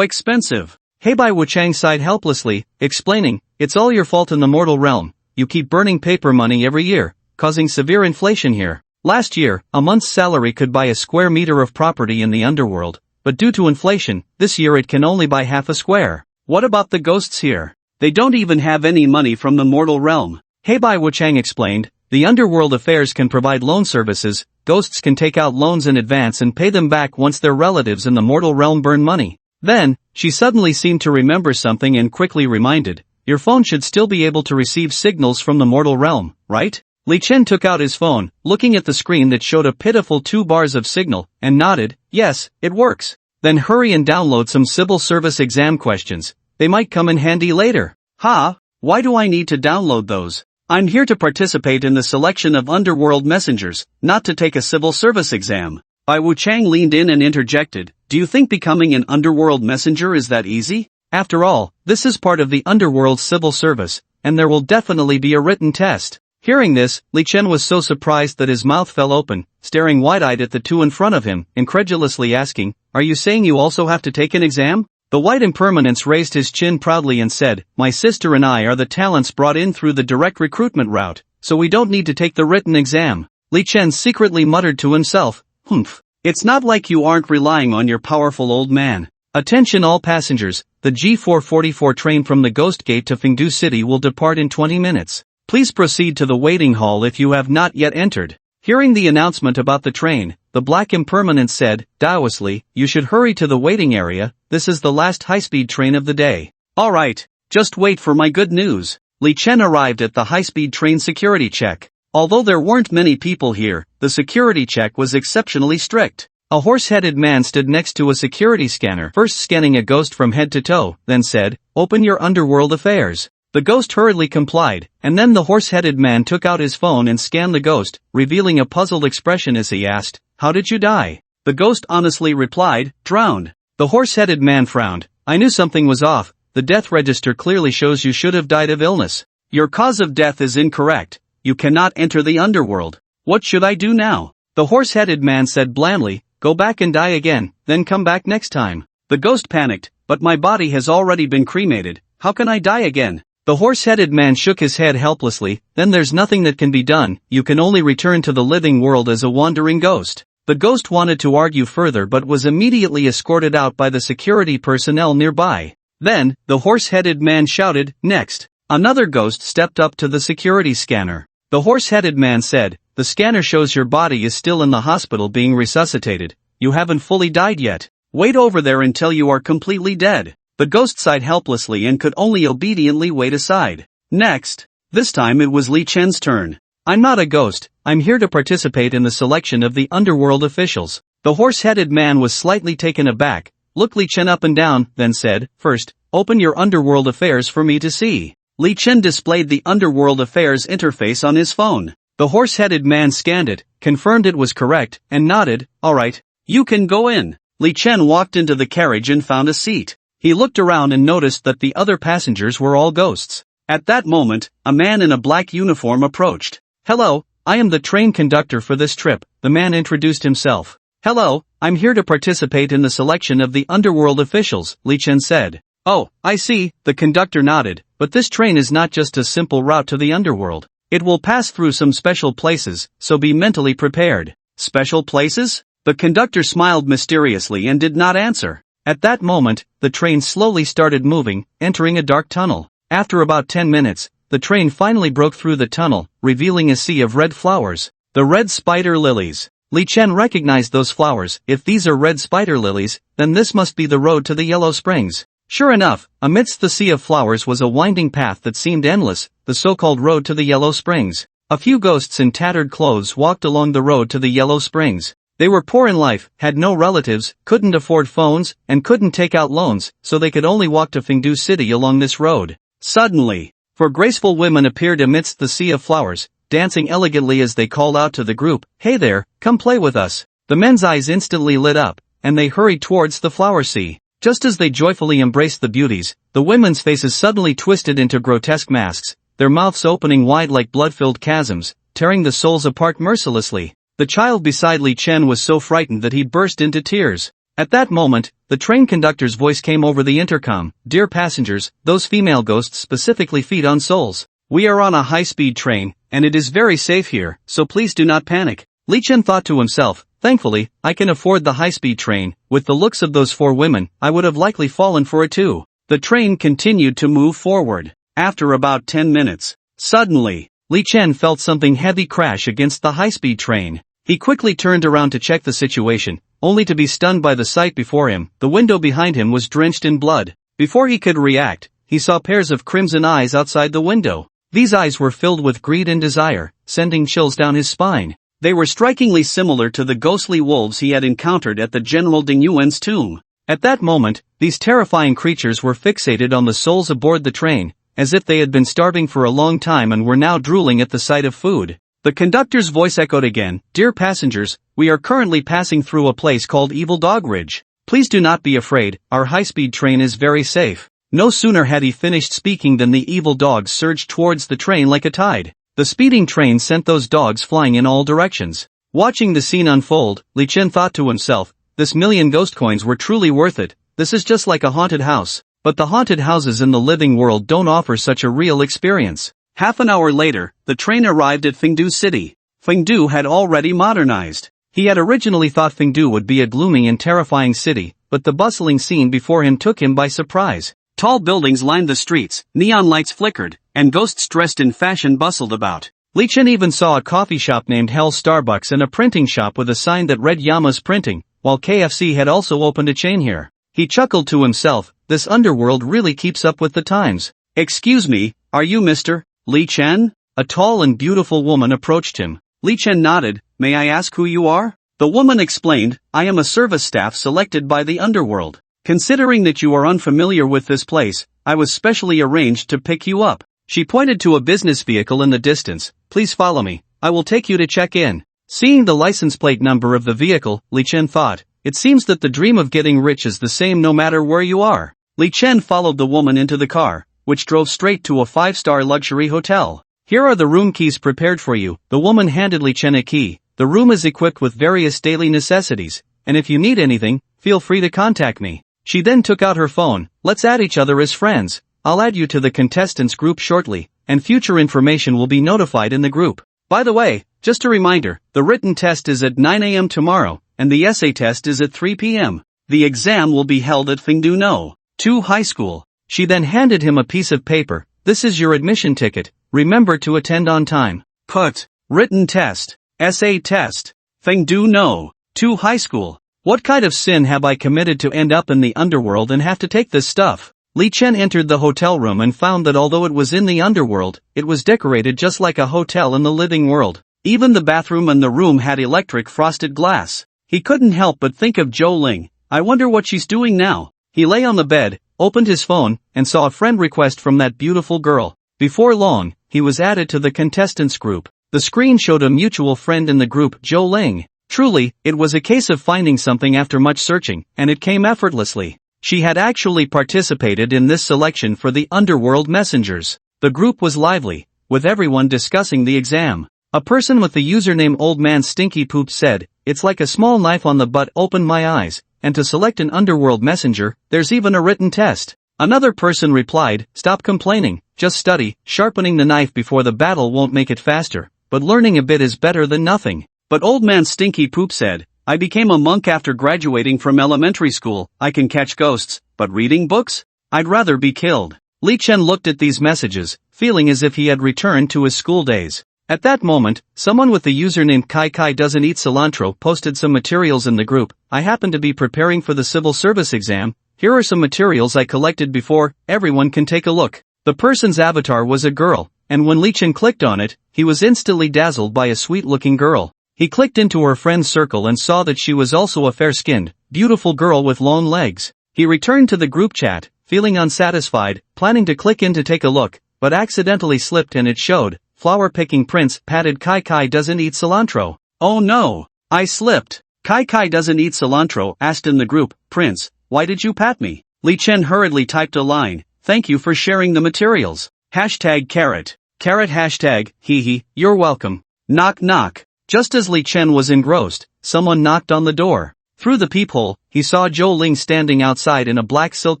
expensive." Heibai Wuchang sighed helplessly, explaining, "It's all your fault in the mortal realm. You keep burning paper money every year, causing severe inflation here. Last year, a month's salary could buy a square meter of property in the underworld, but due to inflation, this year it can only buy half a square. What about the ghosts here? They don't even have any money from the mortal realm." Heibai Wuchang explained, "The Underworld Affairs can provide loan services, ghosts can take out loans in advance and pay them back once their relatives in the mortal realm burn money." Then, she suddenly seemed to remember something and quickly reminded, "Your phone should still be able to receive signals from the mortal realm, right?" Li Chen took out his phone, looking at the screen that showed a pitiful 2 bars of signal, and nodded, "Yes, it works." "Then hurry and download some civil service exam questions. They might come in handy later." "Ha? Why do I need to download those? I'm here to participate in the selection of underworld messengers, not to take a civil service exam." Bai Wuchang leaned in and interjected, "Do you think becoming an underworld messenger is that easy? After all, this is part of the underworld civil service, and there will definitely be a written test." Hearing this, Li Chen was so surprised that his mouth fell open, staring wide-eyed at the two in front of him, incredulously asking, "Are you saying you also have to take an exam?" The white impermanence raised his chin proudly and said, "My sister and I are the talents brought in through the direct recruitment route, so we don't need to take the written exam." Li Chen secretly muttered to himself, "Humph. It's not like you aren't relying on your powerful old man." Attention all passengers, the G444 train from the Ghost Gate to Fengdu City will depart in 20 minutes. Please proceed to the waiting hall if you have not yet entered. Hearing the announcement about the train, the black impermanence said, Daoisly, "You should hurry to the waiting area, this is the last high-speed train of the day." "Alright, just wait for my good news." Li Chen arrived at the high-speed train security check. Although there weren't many people here, the security check was exceptionally strict. A horse-headed man stood next to a security scanner, first scanning a ghost from head to toe, then said, "Open your underworld affairs." The ghost hurriedly complied, and then the horse-headed man took out his phone and scanned the ghost, revealing a puzzled expression as he asked, "How did you die?" The ghost honestly replied, "Drowned." The horse-headed man frowned. "I knew something was off, the death register clearly shows you should have died of illness. Your cause of death is incorrect, you cannot enter the underworld. What should I do now?" The horse-headed man said blandly, "Go back and die again, then come back next time." The ghost panicked, "But my body has already been cremated, how can I die again?" The horse-headed man shook his head helplessly, "Then there's nothing that can be done, you can only return to the living world as a wandering ghost." The ghost wanted to argue further but was immediately escorted out by the security personnel nearby. Then, the horse-headed man shouted, "Next!" Another ghost stepped up to the security scanner. The horse-headed man said, "The scanner shows your body is still in the hospital being resuscitated, you haven't fully died yet. Wait over there until you are completely dead." The ghost sighed helplessly and could only obediently wait aside. Next. This time it was Li Chen's turn. "I'm not a ghost, I'm here to participate in the selection of the underworld officials." The horse-headed man was slightly taken aback, looked Li Chen up and down, then said, "First, open your underworld affairs for me to see." Li Chen displayed the underworld affairs interface on his phone. The horse-headed man scanned it, confirmed it was correct, and nodded, "Alright, you can go in." Li Chen walked into the carriage and found a seat. He looked around and noticed that the other passengers were all ghosts. At that moment, a man in a black uniform approached. "Hello, I am the train conductor for this trip," the man introduced himself. "Hello, I'm here to participate in the selection of the underworld officials," Li Chen said. "Oh, I see," the conductor nodded, "but this train is not just a simple route to the underworld. It will pass through some special places, so be mentally prepared." "Special places?" The conductor smiled mysteriously and did not answer. At that moment, the train slowly started moving, entering a dark tunnel. After about 10 minutes, the train finally broke through the tunnel, revealing a sea of red flowers. The red spider lilies. Li Chen recognized those flowers. If these are red spider lilies, then this must be the road to the Yellow Springs. Sure enough, amidst the sea of flowers was a winding path that seemed endless, the so-called road to the Yellow Springs. A few ghosts in tattered clothes walked along the road to the Yellow Springs. They were poor in life, had no relatives, couldn't afford phones, and couldn't take out loans, so they could only walk to Fengdu City along this road. Suddenly, four graceful women appeared amidst the sea of flowers, dancing elegantly as they called out to the group, "Hey there, come play with us." The men's eyes instantly lit up, and they hurried towards the flower sea. Just as they joyfully embraced the beauties, the women's faces suddenly twisted into grotesque masks, their mouths opening wide like blood-filled chasms, tearing the souls apart mercilessly. The child beside Li Chen was so frightened that he burst into tears. At that moment, the train conductor's voice came over the intercom, "Dear passengers, those female ghosts specifically feed on souls. We are on a high-speed train, and it is very safe here, so please do not panic." Li Chen thought to himself, "Thankfully, I can afford the high-speed train. With the looks of those four women, I would have likely fallen for it too." The train continued to move forward. After about 10 minutes, suddenly, Li Chen felt something heavy crash against the high-speed train. He quickly turned around to check the situation, only to be stunned by the sight before him. The window behind him was drenched in blood. Before he could react, he saw pairs of crimson eyes outside the window. These eyes were filled with greed and desire, sending chills down his spine. They were strikingly similar to the ghostly wolves he had encountered at the General Dingyuan's tomb. At that moment, these terrifying creatures were fixated on the souls aboard the train, as if they had been starving for a long time and were now drooling at the sight of food. The conductor's voice echoed again, "Dear passengers, we are currently passing through a place called Evil Dog Ridge. Please do not be afraid, our high-speed train is very safe." No sooner had he finished speaking than the evil dogs surged towards the train like a tide. The speeding train sent those dogs flying in all directions. Watching the scene unfold, Li Chen thought to himself, "This million ghost coins were truly worth it. this is just like a haunted house. But the haunted houses in the living world don't offer such a real experience. Half an hour later, the train arrived at Fengdu City. Fengdu had already modernized. He had originally thought Fengdu would be a gloomy and terrifying city, but the bustling scene before him took him by surprise. Tall buildings lined the streets, neon lights flickered, and ghosts dressed in fashion bustled about. Li Chen even saw a coffee shop named Hell's Starbucks and a printing shop with a sign that read Yama's Printing, while KFC had also opened a chain here. He chuckled to himself, this underworld really keeps up with the times. Excuse me, are you Mr. Li Chen? A tall and beautiful woman approached him. Li Chen nodded, may I ask who you are? The woman explained, I am a service staff selected by the underworld. Considering that you are unfamiliar with this place, I was specially arranged to pick you up. She pointed to a business vehicle in the distance. Please follow me, I will take you to check in. Seeing the license plate number of the vehicle, Li Chen thought, it seems that the dream of getting rich is the same no matter where you are. Li Chen followed the woman into the car, which drove straight to a 5-star luxury hotel. Here are the room keys prepared for you. The woman handed Li Chen a key. The room is equipped with various daily necessities, and if you need anything, feel free to contact me. She then took out her phone. Let's add each other as friends. I'll add you to the contestants group shortly, and future information will be notified in the group. By the way, just a reminder, the written test is at 9 a.m. tomorrow, and the essay test is at 3 p.m. The exam will be held at Fengdu No. 2 High School. She then handed him a piece of paper. This is your admission ticket. Remember to attend on time. Put. Written test. Essay test. Fengdu No. 2 High School. What kind of sin have I committed to end up in the underworld and have to take this stuff? Li Chen entered the hotel room and found that although it was in the underworld, it was decorated just like a hotel in the living world. Even the bathroom and the room had electric frosted glass. He couldn't help but think of Zhou Ling. I wonder what she's doing now. He lay on the bed, opened his phone, and saw a friend request from that beautiful girl. Before long, he was added to the contestants group. The screen showed a mutual friend in the group, Zhou Ling. Truly, it was a case of finding something after much searching, and it came effortlessly. She had actually participated in this selection for the underworld messengers. The group was lively, with everyone discussing the exam. A person with the username Old Man Stinky Poop said, it's like a small knife on the butt opened my eyes, and to select an underworld messenger, there's even a written test. Another person replied, stop complaining, just study, sharpening the knife before the battle won't make it faster, but learning a bit is better than nothing. But Old Man Stinky Poop said, I became a monk after graduating from elementary school. I can catch ghosts, but reading books? I'd rather be killed. Li Chen looked at these messages, feeling as if he had returned to his school days. At that moment, someone with the username Kai Kai Doesn't Eat Cilantro posted some materials in the group. I happen to be preparing for the civil service exam. Here are some materials I collected before, everyone can take a look. The person's avatar was a girl, and when Li Chen clicked on it, he was instantly dazzled by a sweet-looking girl. He clicked into her friend's circle and saw that she was also a fair-skinned, beautiful girl with long legs. He returned to the group chat, feeling unsatisfied, planning to click in to take a look, but accidentally slipped and it showed, flower-picking prince patted Kai Kai Doesn't Eat Cilantro. Oh no! I slipped. Kai Kai Doesn't Eat Cilantro asked in the group, Prince, why did you pat me? Li Chen hurriedly typed a line, thank you for sharing the materials. Hashtag carrot. Carrot hashtag, hee, you're welcome. Knock knock. Just as Li Chen was engrossed, someone knocked on the door. Through the peephole, he saw Zhou Ling standing outside in a black silk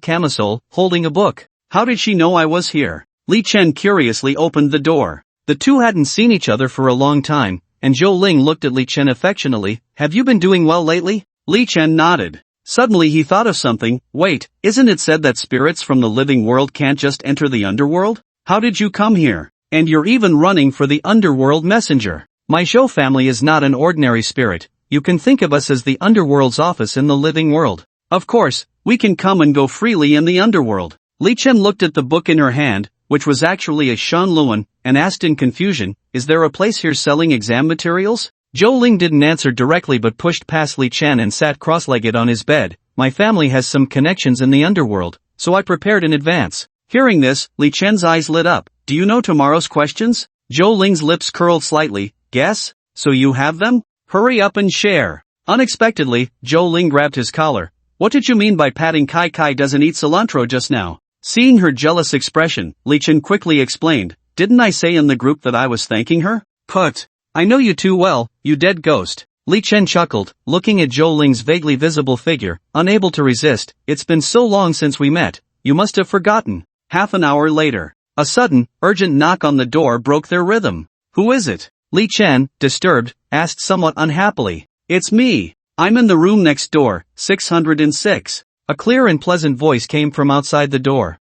camisole, holding a book. How did she know I was here? Li Chen curiously opened the door. The two hadn't seen each other for a long time, and Zhou Ling looked at Li Chen affectionately. Have you been doing well lately? Li Chen nodded. Suddenly he thought of something. Wait, isn't it said that spirits from the living world can't just enter the underworld? How did you come here? And you're even running for the underworld messenger. My Zhou family is not an ordinary spirit. You can think of us as the underworld's office in the living world. Of course, we can come and go freely in the underworld. Li Chen looked at the book in her hand, which was actually a Shanluan, and asked in confusion, is there a place here selling exam materials? Zhou Ling didn't answer directly but pushed past Li Chen and sat cross-legged on his bed. My family has some connections in the underworld, so I prepared in advance. Hearing this, Li Chen's eyes lit up. Do you know tomorrow's questions? Zhou Ling's lips curled slightly. Guess? So you have them? Hurry up and share. Unexpectedly, Zhou Ling grabbed his collar. What did you mean by patting Kai Kai Doesn't Eat Cilantro just now? Seeing her jealous expression, Li Chen quickly explained, didn't I say in the group that I was thanking her? Put. I know you too well, you dead ghost. Li Chen chuckled, looking at Zhou Ling's vaguely visible figure, unable to resist. It's been so long since we met, you must have forgotten. Half an hour later, a sudden, urgent knock on the door broke their rhythm. Who is it? Li Chen, disturbed, asked somewhat unhappily. It's me. I'm in the room next door, 606. A clear and pleasant voice came from outside the door.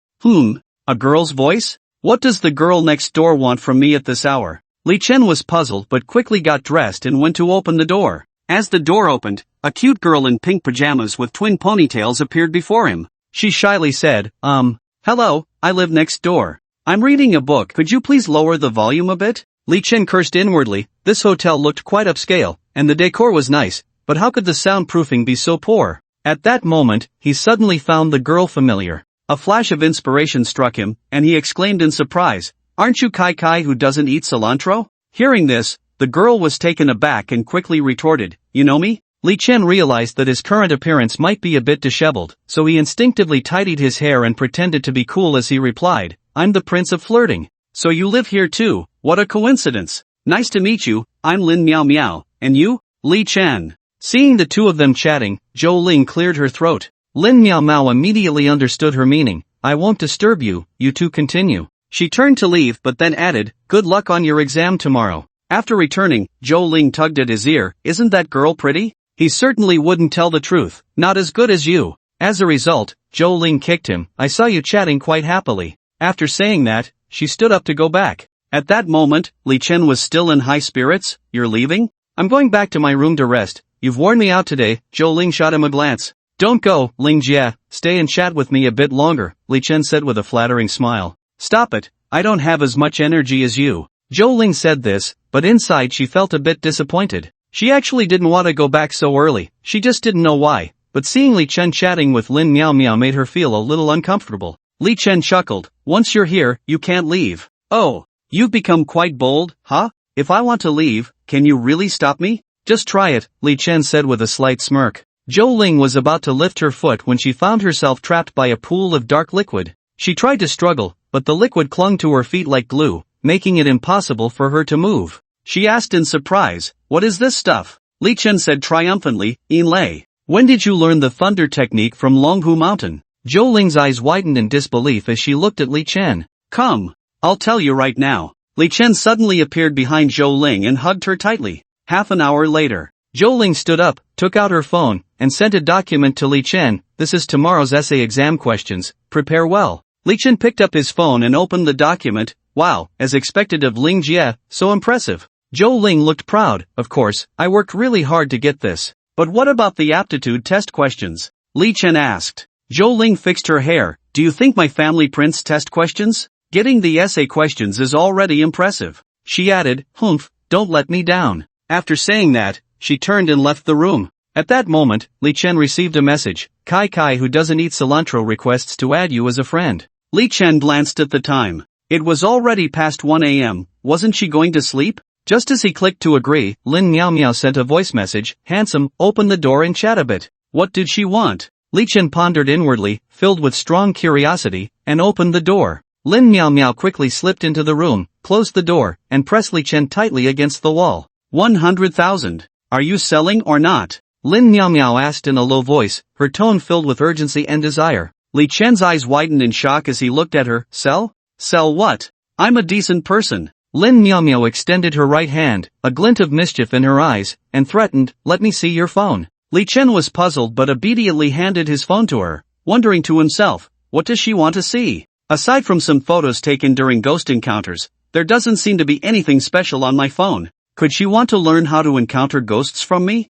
A girl's voice? What does the girl next door want from me at this hour? Li Chen was puzzled but quickly got dressed and went to open the door. As the door opened, a cute girl in pink pajamas with twin ponytails appeared before him. She shyly said, hello, I live next door. I'm reading a book. Could you please lower the volume a bit? Li Chen cursed inwardly. This hotel looked quite upscale, and the decor was nice, but how could the soundproofing be so poor? At that moment, he suddenly found the girl familiar. A flash of inspiration struck him, and he exclaimed in surprise, "Aren't you Kai Kai who doesn't eat cilantro?" Hearing this, the girl was taken aback and quickly retorted, "You know me?" Li Chen realized that his current appearance might be a bit disheveled, so he instinctively tidied his hair and pretended to be cool as he replied, "I'm the Prince of Flirting. So you live here too, what a coincidence. Nice to meet you, I'm Lin Miao Miao, and you? Li Chen." Seeing the two of them chatting, Zhou Ling cleared her throat. Lin Miao Miao immediately understood her meaning. "I won't disturb you, you two continue." She turned to leave but then added, "Good luck on your exam tomorrow." After returning, Zhou Ling tugged at his ear, "Isn't that girl pretty?" He certainly wouldn't tell the truth. "Not as good as you." As a result, Zhou Ling kicked him. "I saw you chatting quite happily." After saying that, she stood up to go back. At that moment, Li Chen was still in high spirits. "You're leaving?" "I'm going back to my room to rest. You've worn me out today." Zhou Ling shot him a glance. "Don't go, Ling Jie, stay and chat with me a bit longer," Li Chen said with a flattering smile. "Stop it, I don't have as much energy as you." Zhou Ling said this, but inside she felt a bit disappointed. She actually didn't want to go back so early, she just didn't know why, but seeing Li Chen chatting with Lin Miao Miao made her feel a little uncomfortable. Li Chen chuckled, "Once you're here, you can't leave." "Oh, you've become quite bold, huh? If I want to leave, can you really stop me?" "Just try it," Li Chen said with a slight smirk. Zhou Ling was about to lift her foot when she found herself trapped by a pool of dark liquid. She tried to struggle, but the liquid clung to her feet like glue, making it impossible for her to move. She asked in surprise, "What is this stuff?" Li Chen said triumphantly, "Yin Lei. When did you learn the thunder technique from Longhu Mountain?" Zhou Ling's eyes widened in disbelief as she looked at Li Chen. "Come, I'll tell you right now." Li Chen suddenly appeared behind Zhou Ling and hugged her tightly. Half an hour later, Zhou Ling stood up, took out her phone, and sent a document to Li Chen. "This is tomorrow's essay exam questions, prepare well." Li Chen picked up his phone and opened the document. Wow, as expected of Ling Jie, so impressive. Zhou Ling looked proud. "Of course, I worked really hard to get this. But what about the aptitude test questions?" Li Chen asked. Zhou Ling fixed her hair. "Do you think my family prints test questions? Getting the essay questions is already impressive." She added, "Humph, don't let me down." After saying that, she turned and left the room. At that moment, Li Chen received a message. "Kai Kai who doesn't eat cilantro requests to add you as a friend." Li Chen glanced at the time. It was already past 1 a.m., wasn't she going to sleep? Just as he clicked to agree, Lin Miao Miao sent a voice message, "Handsome, open the door and chat a bit." What did she want? Li Chen pondered inwardly, filled with strong curiosity, and opened the door. Lin Miao Miao quickly slipped into the room, closed the door, and pressed Li Chen tightly against the wall. 100,000. Are you selling or not? Lin Miao Miao asked in a low voice, her tone filled with urgency and desire. Li Chen's eyes widened in shock as he looked at her. "Sell? Sell what? I'm a decent person." Lin Miao Miao extended her right hand, a glint of mischief in her eyes, and threatened, "Let me see your phone." Li Chen was puzzled but obediently handed his phone to her, wondering to himself, what does she want to see? Aside from some photos taken during ghost encounters, there doesn't seem to be anything special on my phone. Could she want to learn how to encounter ghosts from me?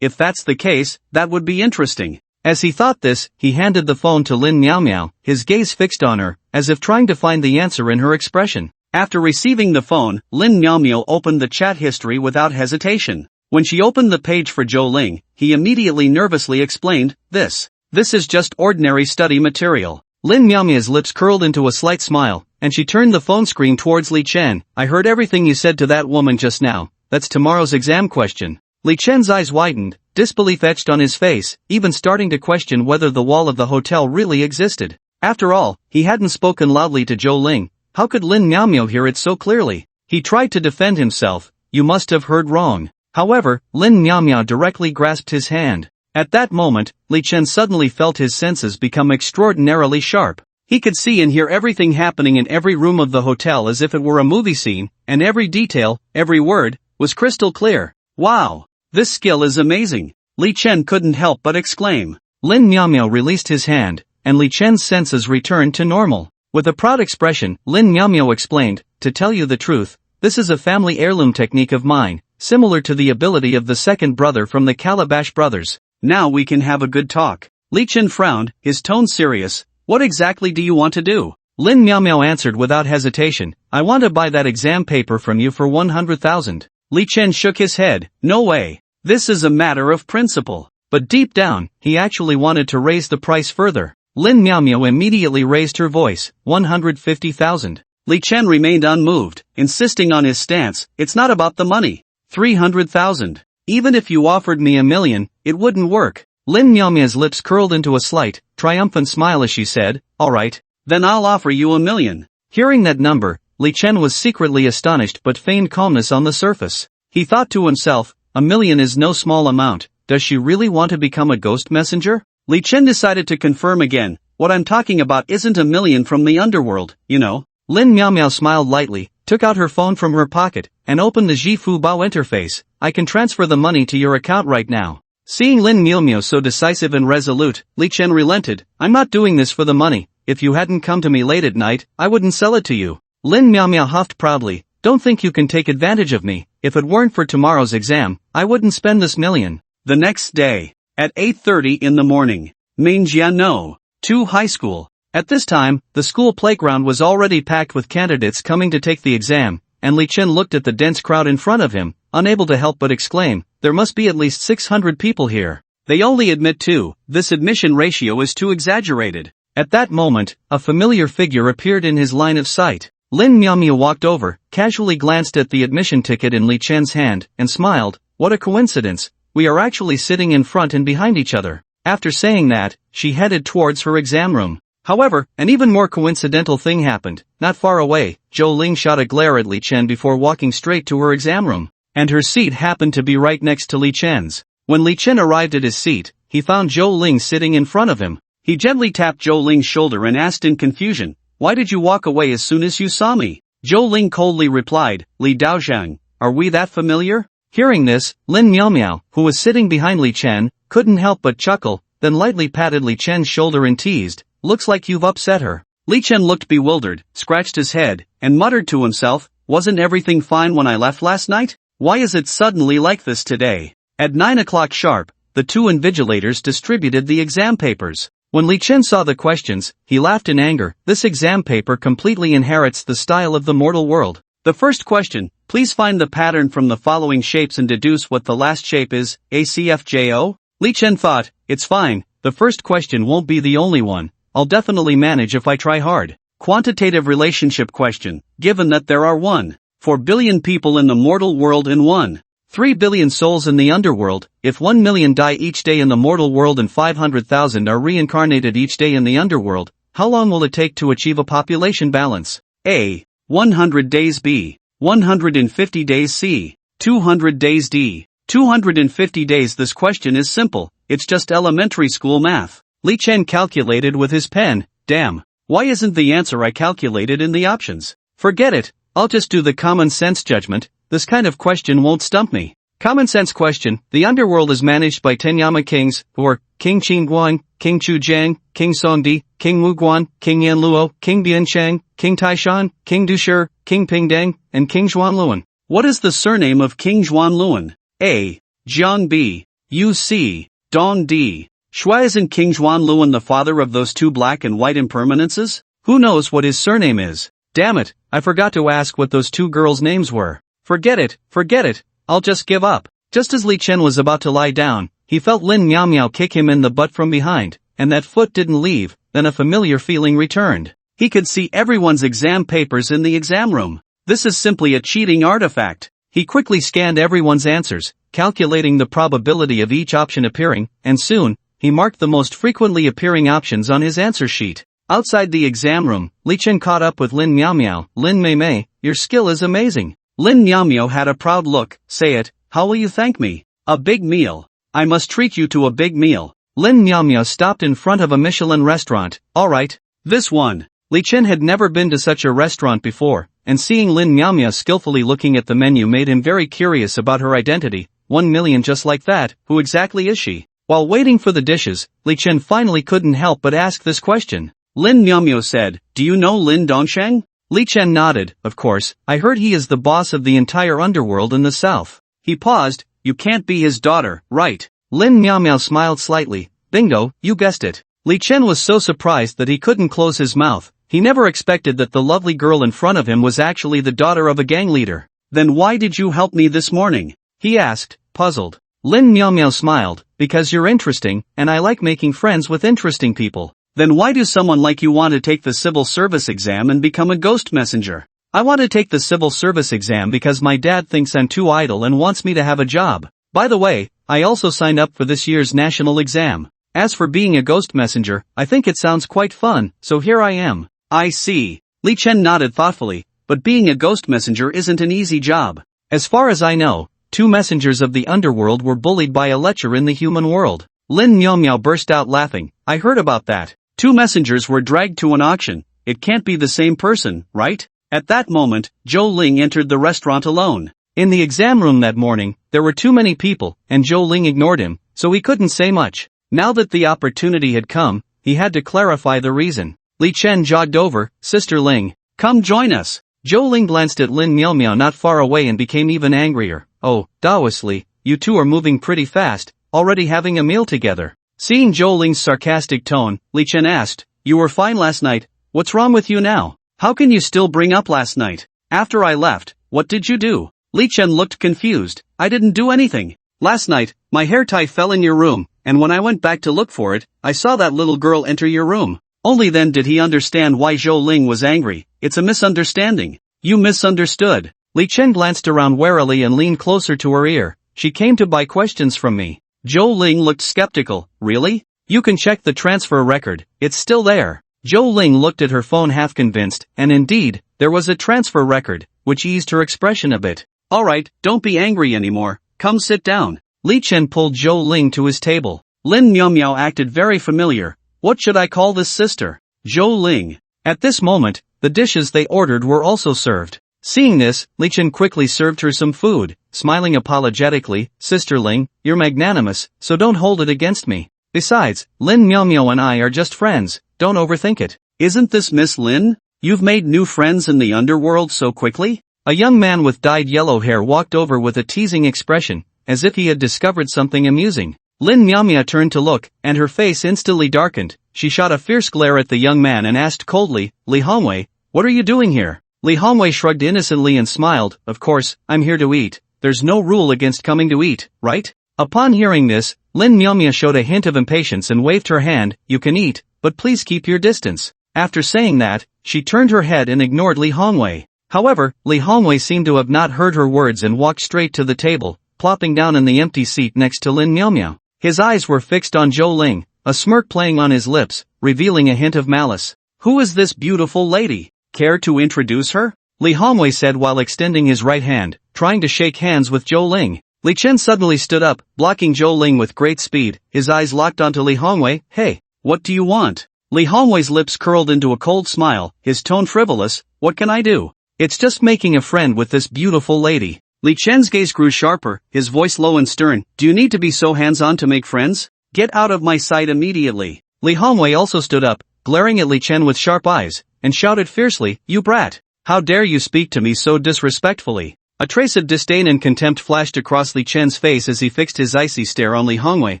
If that's the case, that would be interesting. As he thought this, he handed the phone to Lin Miao Miao, his gaze fixed on her, as if trying to find the answer in her expression. After receiving the phone, Lin Miao Miao opened the chat history without hesitation. When she opened the page for Zhou Ling, he immediately nervously explained, This is just ordinary study material." Lin Miao Miao's lips curled into a slight smile, and she turned the phone screen towards Li Chen. "I heard everything you said to that woman just now. That's tomorrow's exam question." Li Chen's eyes widened, disbelief etched on his face, even starting to question whether the wall of the hotel really existed. After all, he hadn't spoken loudly to Zhou Ling. How could Lin Miao Miao hear it so clearly? He tried to defend himself. "You must have heard wrong. However, Lin Miao directly grasped his hand. At that moment, Li Chen suddenly felt his senses become extraordinarily sharp. He could see and hear everything happening in every room of the hotel as if it were a movie scene, and every detail, every word, was crystal clear. Wow! This skill is amazing! Li Chen couldn't help but exclaim. Lin Miao released his hand, and Li Chen's senses returned to normal. With a proud expression, Lin Miao explained, "To tell you the truth, this is a family heirloom technique of mine, similar to the ability of the second brother from the Calabash brothers. Now we can have a good talk." Li Chen frowned, his tone serious. "What exactly do you want to do?" Lin Miao answered without hesitation, "I want to buy that exam paper from you for 100,000. Li Chen shook his head. "No way. This is a matter of principle." But deep down, he actually wanted to raise the price further. Lin Miao immediately raised her voice, 150,000. Li Chen remained unmoved, insisting on his stance. "It's not about the money. 300,000. Even if you offered me 1,000,000, it wouldn't work." Lin Miao's lips curled into a slight, triumphant smile as she said, "Alright, then I'll offer you 1,000,000. Hearing that number, Li Chen was secretly astonished but feigned calmness on the surface. He thought to himself, 1,000,000 is no small amount. Does she really want to become a ghost messenger? Li Chen decided to confirm again, "What I'm talking about isn't 1,000,000 from the underworld, you know." Lin Miao smiled lightly, took out her phone from her pocket, and opened the Jifu Bao interface. "I can transfer the money to your account right now." Seeing Lin Miao so decisive and resolute, Li Chen relented. "I'm not doing this for the money. If you hadn't come to me late at night, I wouldn't sell it to you." Lin Miao huffed proudly. "Don't think you can take advantage of me. If it weren't for tomorrow's exam, I wouldn't spend this 1,000,000. The next day, at 8:30 in the morning, Mingjian 2 High School. At this time, the school playground was already packed with candidates coming to take the exam, and Li Chen looked at the dense crowd in front of him, unable to help but exclaim, "There must be at least 600 people here. They only admit 2, this admission ratio is too exaggerated." At that moment, a familiar figure appeared in his line of sight. Lin Miao walked over, casually glanced at the admission ticket in Li Chen's hand, and smiled. "What a coincidence, we are actually sitting in front and behind each other." After saying that, she headed towards her exam room. However, an even more coincidental thing happened. Not far away, Zhou Ling shot a glare at Li Chen before walking straight to her exam room, and her seat happened to be right next to Li Chen's. When Li Chen arrived at his seat, he found Zhou Ling sitting in front of him. He gently tapped Zhou Ling's shoulder and asked in confusion, "Why did you walk away as soon as you saw me?" Zhou Ling coldly replied, "Li Daozhang, are we that familiar?" Hearing this, Lin Miao, who was sitting behind Li Chen, couldn't help but chuckle, then lightly patted Li Chen's shoulder and teased, "Looks like you've upset her." Li Chen looked bewildered, scratched his head, and muttered to himself, "Wasn't everything fine when I left last night? Why is it suddenly like this today?" At 9 o'clock sharp, the two invigilators distributed the exam papers. When Li Chen saw the questions, he laughed in anger. This exam paper completely inherits the style of the mortal world. The first question, please find the pattern from the following shapes and deduce what the last shape is, ACFJO? Li Chen thought, it's fine, the first question won't be the only one. I'll definitely manage if I try hard. Quantitative relationship question, given that there are 1.4 billion people in the mortal world and 1.3 billion souls in the underworld, if 1 million die each day in the mortal world and 500,000 are reincarnated each day in the underworld, how long will it take to achieve a population balance? A. 100 days. B. 150 days. C. 200 days. D. 250 days. This question is simple, it's just elementary school math. Li Chen calculated with his pen. Damn, why isn't the answer I calculated in the options? Forget it, I'll just do the common sense judgment, this kind of question won't stump me. Common sense question, the underworld is managed by 10 Yama kings, or King Qingguan, King Chu Jiang, King Songdi, King Wu Guan, King Yan Luo, King Bian Shang, King Taishan, King Dushir, King Pingdeng, and King Zhuanluan. What is the surname of King Zhuanluan? A. Jiang. B. Yu C. Dong D. Shui. Isn't King Zhuanluan the father of those two black and white impermanences? Who knows what his surname is? Damn it, I forgot to ask what those two girls' names were. Forget it, I'll just give up. Just as Li Chen was about to lie down, he felt Lin Miao kick him in the butt from behind, and that foot didn't leave, then a familiar feeling returned. He could see everyone's exam papers in the exam room. This is simply a cheating artifact. He quickly scanned everyone's answers, calculating the probability of each option appearing, and soon, he marked the most frequently appearing options on his answer sheet. Outside the exam room, Li Chen caught up with Lin Miao. Lin Mei, your skill is amazing. Lin Miao had a proud look. Say it, How will you thank me? A big meal. I must treat you to a big meal. Lin Miao stopped in front of a Michelin restaurant. Alright. This one. Li Chen had never been to such a restaurant before, and seeing Lin Miao skillfully looking at the menu made him very curious about her identity. 1 million just like that, who exactly is she? While waiting for the dishes, Li Chen finally couldn't help but ask this question. Lin Miao said, do you know Lin Dongsheng? Li Chen nodded, of course, I heard he is the boss of the entire underworld in the south. He paused, you can't be his daughter, right? Lin Miao smiled slightly, bingo, you guessed it. Li Chen was so surprised that he couldn't close his mouth. He never expected that the lovely girl in front of him was actually the daughter of a gang leader. Then why did you help me this morning? He asked, puzzled. Lin Miao smiled, because you're interesting, and I like making friends with interesting people. Then why do someone like you want to take the civil service exam and become a ghost messenger? I want to take the civil service exam because my dad thinks I'm too idle and wants me to have a job. By the way, I also signed up for this year's national exam. As for being a ghost messenger, I think it sounds quite fun, so here I am. I see. Li Chen nodded thoughtfully, but being a ghost messenger isn't an easy job. As far as I know, 2 messengers of the underworld were bullied by a lecher in the human world. Lin Miao burst out laughing. I heard about that. 2 messengers were dragged to an auction. It can't be the same person, right? At that moment, Zhou Ling entered the restaurant alone. In the exam room that morning, there were too many people, and Zhou Ling ignored him, so he couldn't say much. Now that the opportunity had come, he had to clarify the reason. Li Chen jogged over, Sister Ling, come join us. Zhou Ling glanced at Lin Miao not far away and became even angrier. Oh, Daoisli, you two are moving pretty fast, already having a meal together. Seeing Zhou Ling's sarcastic tone, Li Chen asked, you were fine last night, what's wrong with you now? How can you still bring up last night? After I left, what did you do? Li Chen looked confused. I didn't do anything. Last night, my hair tie fell in your room, and when I went back to look for it, I saw that little girl enter your room. Only then did he understand why Zhou Ling was angry. It's a misunderstanding. You misunderstood. Li Chen glanced around warily and leaned closer to her ear. She came to buy questions from me. Zhou Ling looked skeptical. Really? You can check the transfer record, it's still there. Zhou Ling looked at her phone half convinced, and indeed, there was a transfer record, which eased her expression a bit. Alright, don't be angry anymore, come sit down. Li Chen pulled Zhou Ling to his table. Lin Miao acted very familiar. What should I call this sister? Zhou Ling. At this moment, the dishes they ordered were also served. Seeing this, Li Chen quickly served her some food, smiling apologetically, Sister Ling, you're magnanimous, so don't hold it against me. Besides, Lin Miao and I are just friends, don't overthink it. Isn't this Miss Lin? You've made new friends in the underworld so quickly? A young man with dyed yellow hair walked over with a teasing expression, as if he had discovered something amusing. Lin Miao turned to look, and her face instantly darkened. She shot a fierce glare at the young man and asked coldly, Li Hongwei, what are you doing here? Li Hongwei shrugged innocently and smiled, of course, I'm here to eat. There's no rule against coming to eat, right? Upon hearing this, Lin Miao showed a hint of impatience and waved her hand, you can eat, but please keep your distance. After saying that, she turned her head and ignored Li Hongwei. However, Li Hongwei seemed to have not heard her words and walked straight to the table, plopping down in the empty seat next to Lin Miao. His eyes were fixed on Zhou Ling, a smirk playing on his lips, revealing a hint of malice. Who is this beautiful lady? Care to introduce her? Li Hongwei said while extending his right hand, trying to shake hands with Zhou Ling. Li Chen suddenly stood up, blocking Zhou Ling with great speed, his eyes locked onto Li Hongwei. Hey, what do you want? Li Hongwei's lips curled into a cold smile, his tone frivolous, what can I do? It's just making a friend with this beautiful lady. Li Chen's gaze grew sharper, his voice low and stern. Do you need to be so hands-on to make friends? Get out of my sight immediately. Li Hongwei also stood up, glaring at Li Chen with sharp eyes, and shouted fiercely, you brat! How dare you speak to me so disrespectfully? A trace of disdain and contempt flashed across Li Chen's face as he fixed his icy stare on Li Hongwei,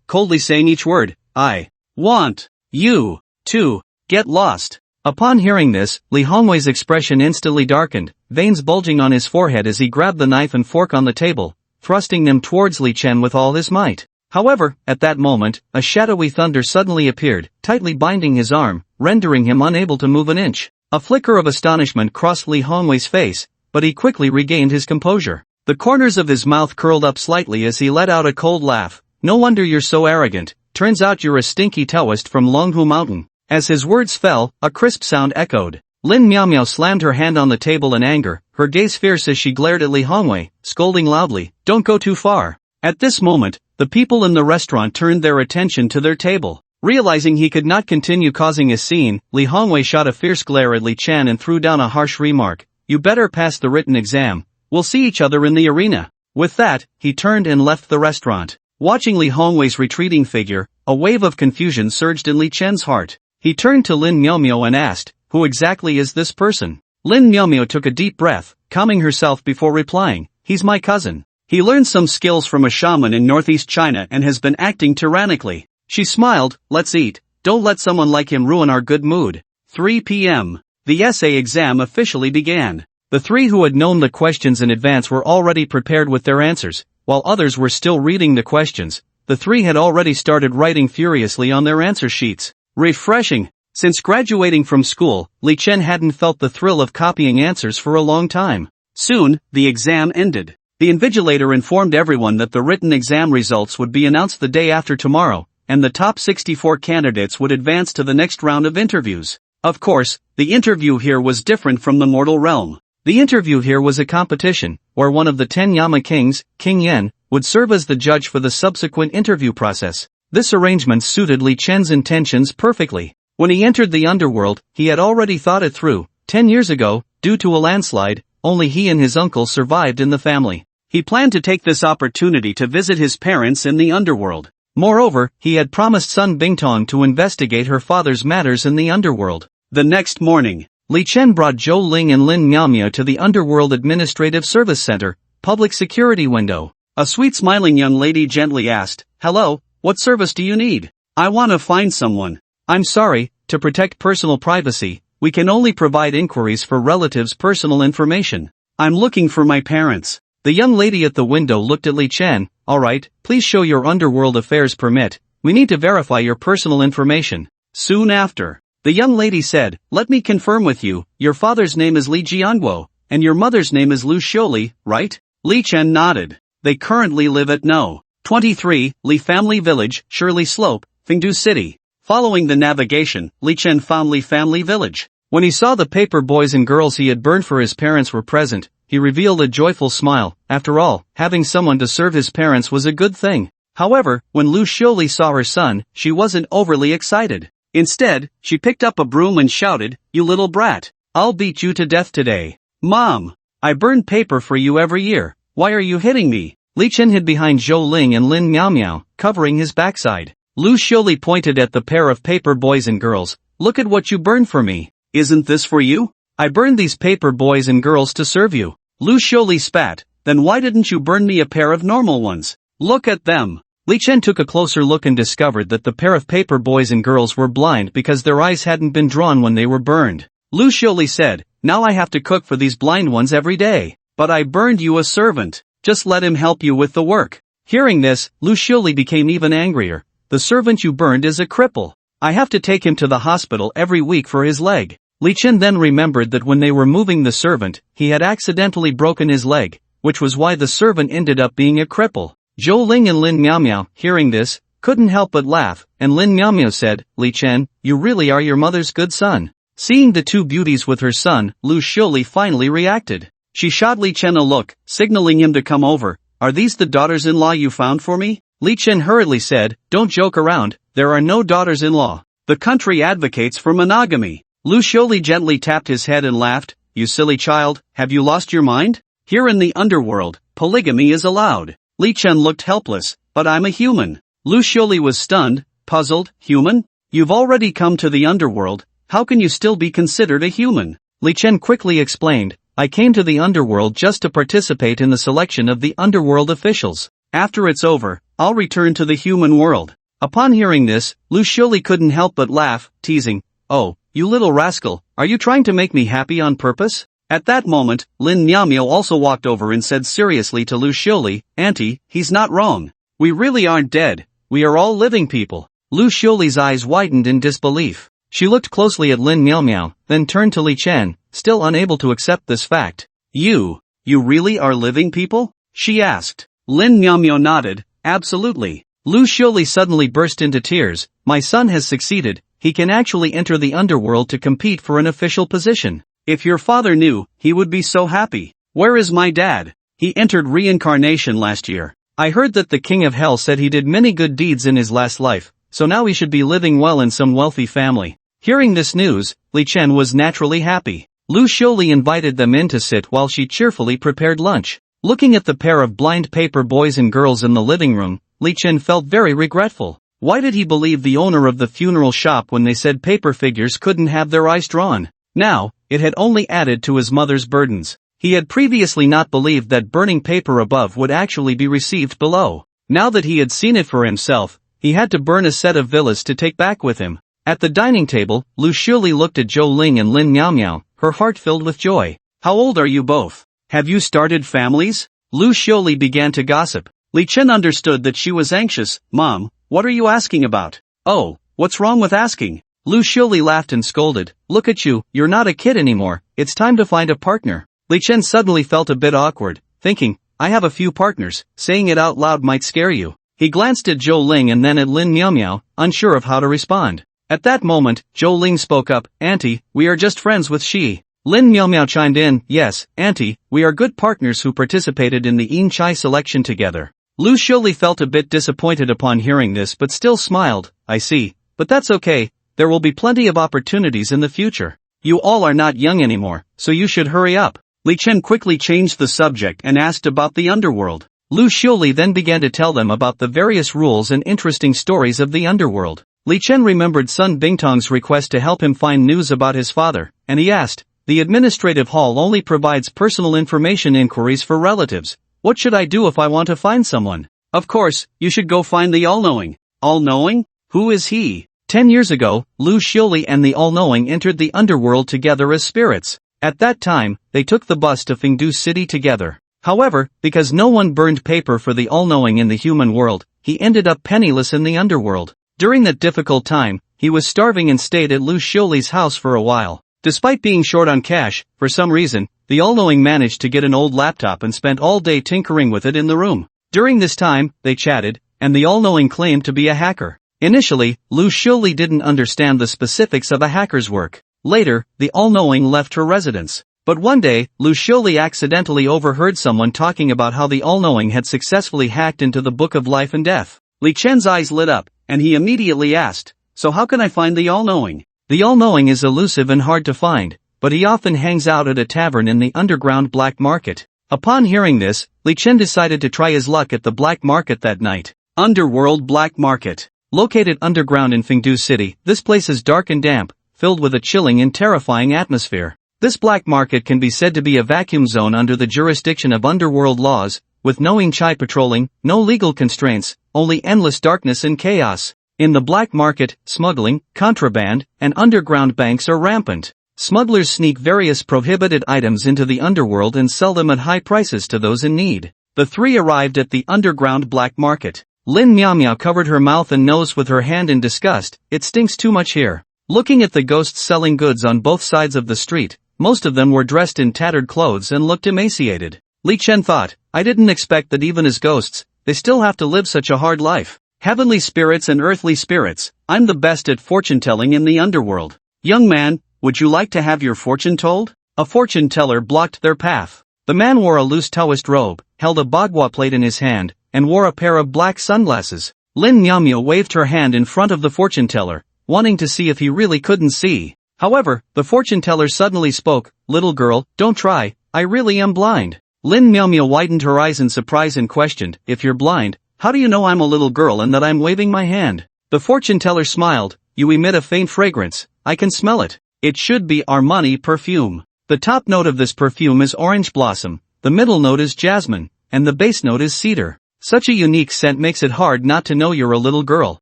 coldly saying each word, I want you to get lost. Upon hearing this, Li Hongwei's expression instantly darkened, veins bulging on his forehead as he grabbed the knife and fork on the table, thrusting them towards Li Chen with all his might. However, at that moment, a shadowy thunder suddenly appeared, tightly binding his arm, rendering him unable to move an inch. A flicker of astonishment crossed Li Hongwei's face, but he quickly regained his composure. The corners of his mouth curled up slightly as he let out a cold laugh. No wonder you're so arrogant, turns out you're a stinky Taoist from Longhu Mountain. As his words fell, a crisp sound echoed. Lin Miao slammed her hand on the table in anger, her gaze fierce as she glared at Li Hongwei, scolding loudly, "Don't go too far." At this moment, the people in the restaurant turned their attention to their table. Realizing he could not continue causing a scene, Li Hongwei shot a fierce glare at Li Chen and threw down a harsh remark, "You better pass the written exam. We'll see each other in the arena." With that, he turned and left the restaurant. Watching Li Hongwei's retreating figure, a wave of confusion surged in Li Chen's heart. He turned to Lin Miaomio and asked, "Who exactly is this person?" Lin Miaomio took a deep breath, calming herself before replying, "He's my cousin. He learned some skills from a shaman in northeast China and has been acting tyrannically." She smiled, "Let's eat. Don't let someone like him ruin our good mood." 3 p.m. The essay exam officially began. The three who had known the questions in advance were already prepared with their answers, while others were still reading the questions. The three had already started writing furiously on their answer sheets. Refreshing. Since graduating from school, Li Chen hadn't felt the thrill of copying answers for a long time. Soon, the exam ended. The invigilator informed everyone that the written exam results would be announced the day after tomorrow, and the top 64 candidates would advance to the next round of interviews. Of course, the interview here was different from the mortal realm. The interview here was a competition, where one of the 10 Yama kings, King Yen, would serve as the judge for the subsequent interview process. This arrangement suited Li Chen's intentions perfectly. When he entered the underworld, he had already thought it through. 10 years ago, due to a landslide, only he and his uncle survived in the family. He planned to take this opportunity to visit his parents in the underworld. Moreover, he had promised Sun Bingtong to investigate her father's matters in the underworld. The next morning, Li Chen brought Zhou Ling and Lin Miaomio to the Underworld Administrative Service Center, public security window. A sweet smiling young lady gently asked, "Hello, what service do you need?" "I want to find someone." "I'm sorry, to protect personal privacy, we can only provide inquiries for relatives' personal information." "I'm looking for my parents." The young lady at the window looked at Li Chen. "Alright, please show your Underworld Affairs permit. We need to verify your personal information." Soon after, the young lady said, "Let me confirm with you, your father's name is Li Jianguo, and your mother's name is Lu Xiuli, right?" Li Chen nodded. They currently live at No. 23, Li Family Village, Shirley Slope, Fengdu City. Following the navigation, Li Chen found Li Family Village. When he saw the paper boys and girls he had burned for his parents were present, he revealed a joyful smile. After all, having someone to serve his parents was a good thing. However, when Lu Xiuli saw her son, she wasn't overly excited. Instead, she picked up a broom and shouted, "You little brat. I'll beat you to death today." "Mom, I burn paper for you every year. Why are you hitting me?" Li Chen hid behind Zhou Ling and Lin Miaomio, covering his backside. Lu Xiuli pointed at the pair of paper boys and girls. "Look at what you burned for me. Isn't this for you?" "I burned these paper boys and girls to serve you." Lu Xiuli spat. "Then why didn't you burn me a pair of normal ones? Look at them." Li Chen took a closer look and discovered that the pair of paper boys and girls were blind because their eyes hadn't been drawn when they were burned. Lu Xiuli said, "Now I have to cook for these blind ones every day. But I burned you a servant. Just let him help you with the work." Hearing this, Lu Xiuli became even angrier. "The servant you burned is a cripple. I have to take him to the hospital every week for his leg." Li Chen then remembered that when they were moving the servant, he had accidentally broken his leg, which was why the servant ended up being a cripple. Zhou Ling and Lin Miaomio, hearing this, couldn't help but laugh, and Lin Miaomio said, "Li Chen, you really are your mother's good son." Seeing the two beauties with her son, Lu Xiuli finally reacted. She shot Li Chen a look, signaling him to come over. "Are these the daughters-in-law you found for me?" Li Chen hurriedly said, "Don't joke around, there are no daughters-in-law. The country advocates for monogamy." Lu Xiuli gently tapped his head and laughed, "You silly child, have you lost your mind? Here in the underworld, polygamy is allowed." Li Chen looked helpless. "But I'm a human." Lu Xiuli was stunned, puzzled. "Human? You've already come to the underworld, how can you still be considered a human?" Li Chen quickly explained, "I came to the underworld just to participate in the selection of the underworld officials. After it's over, I'll return to the human world." Upon hearing this, Lu Xiuli couldn't help but laugh, teasing, "Oh, you little rascal, are you trying to make me happy on purpose?" At that moment, Lin Miaomio also walked over and said seriously to Lu Xiuli, "Auntie, he's not wrong. We really aren't dead, we are all living people." Lu Xiuli's eyes widened in disbelief. She looked closely at Lin Miaomio, then turned to Li Chen, still unable to accept this fact. You really are living people?" she asked. Lin Miaomio nodded, "Absolutely." Lu Xiuli suddenly burst into tears. "My son has succeeded, he can actually enter the underworld to compete for an official position. If your father knew, he would be so happy. Where is my dad? He entered reincarnation last year. I heard that the king of hell said he did many good deeds in his last life, so now he should be living well in some wealthy family. Hearing this news, Li Chen was naturally happy. Lu Xiuli invited them in to sit while she cheerfully prepared lunch. Looking at the pair of blind paper boys and girls in the living room, Li Chen felt very regretful. Why did he believe the owner of the funeral shop when they said paper figures couldn't have their eyes drawn? Now, it had only added to his mother's burdens. He had previously not believed that burning paper above would actually be received below. Now that he had seen it for himself, he had to burn a set of villas to take back with him. At the dining table, Lu Xiuli looked at Zhou Ling and Lin Miao Miao, her heart filled with joy. How old are you both? Have you started families? Lu Xiuli began to gossip. Li Chen understood that she was anxious. Mom, what are you asking about? Oh, what's wrong with asking? Lu Xiuli laughed and scolded. Look at you, you're not a kid anymore, it's time to find a partner. Li Chen suddenly felt a bit awkward, thinking, I have a few partners, saying it out loud might scare you. He glanced at Zhou Ling and then at Lin Miao Miao, unsure of how to respond. At that moment, Zhou Ling spoke up, Auntie, we are just friends with she. Lin Miao Miao chimed in, yes, Auntie, we are good partners who participated in the Yin Chai selection together. Lu Xiuli felt a bit disappointed upon hearing this but still smiled, I see, but that's okay, there will be plenty of opportunities in the future. You all are not young anymore, so you should hurry up. Li Chen quickly changed the subject and asked about the underworld. Lu Xiuli then began to tell them about the various rules and interesting stories of the underworld. Li Chen remembered Sun Bingtong's request to help him find news about his father, and he asked, the administrative hall only provides personal information inquiries for relatives. What should I do if I want to find someone? Of course, you should go find the all-knowing. All-knowing? Who is he? 10 years ago, Lu Xiuli and the all-knowing entered the underworld together as spirits. At that time, they took the bus to Fengdu City together. However, because no one burned paper for the all-knowing in the human world, he ended up penniless in the underworld. During that difficult time, he was starving and stayed at Lu Xiuli's house for a while. Despite being short on cash, for some reason, the all-knowing managed to get an old laptop and spent all day tinkering with it in the room. During this time, they chatted, and the all-knowing claimed to be a hacker. Initially, Lu Xiuli didn't understand the specifics of a hacker's work. Later, the all-knowing left her residence. But one day, Lu Xiuli accidentally overheard someone talking about how the all-knowing had successfully hacked into the Book of Life and Death. Li Chen's eyes lit up, and he immediately asked, so how can I find the all-knowing? The all-knowing is elusive and hard to find, but he often hangs out at a tavern in the underground black market. Upon hearing this, Li Chen decided to try his luck at the black market that night. Underworld Black Market. Located underground in Fengdu City, this place is dark and damp, filled with a chilling and terrifying atmosphere. This black market can be said to be a vacuum zone under the jurisdiction of underworld laws, with no Yin Chai patrolling, no legal constraints, only endless darkness and chaos. In the black market, smuggling, contraband, and underground banks are rampant. Smugglers sneak various prohibited items into the underworld and sell them at high prices to those in need. The three arrived at the underground black market. Lin Miao Miao covered her mouth and nose with her hand in disgust. It stinks too much here. Looking at the ghosts selling goods on both sides of the street, most of them were dressed in tattered clothes and looked emaciated. Li Chen thought, I didn't expect that even as ghosts, they still have to live such a hard life. Heavenly spirits and earthly spirits, I'm the best at fortune-telling in the underworld. Young man, would you like to have your fortune told? A fortune teller blocked their path. The man wore a loose Taoist robe, held a bagua plate in his hand, and wore a pair of black sunglasses. Lin Miao Miao waved her hand in front of the fortune teller, wanting to see if he really couldn't see. However, the fortune teller suddenly spoke, little girl, don't try, I really am blind. Lin Miao Miao widened her eyes in surprise and questioned, if you're blind, how do you know I'm a little girl and that I'm waving my hand? The fortune teller smiled, you emit a faint fragrance, I can smell it. It should be Armani perfume. The top note of this perfume is orange blossom, the middle note is jasmine, and the base note is cedar. Such a unique scent makes it hard not to know you're a little girl.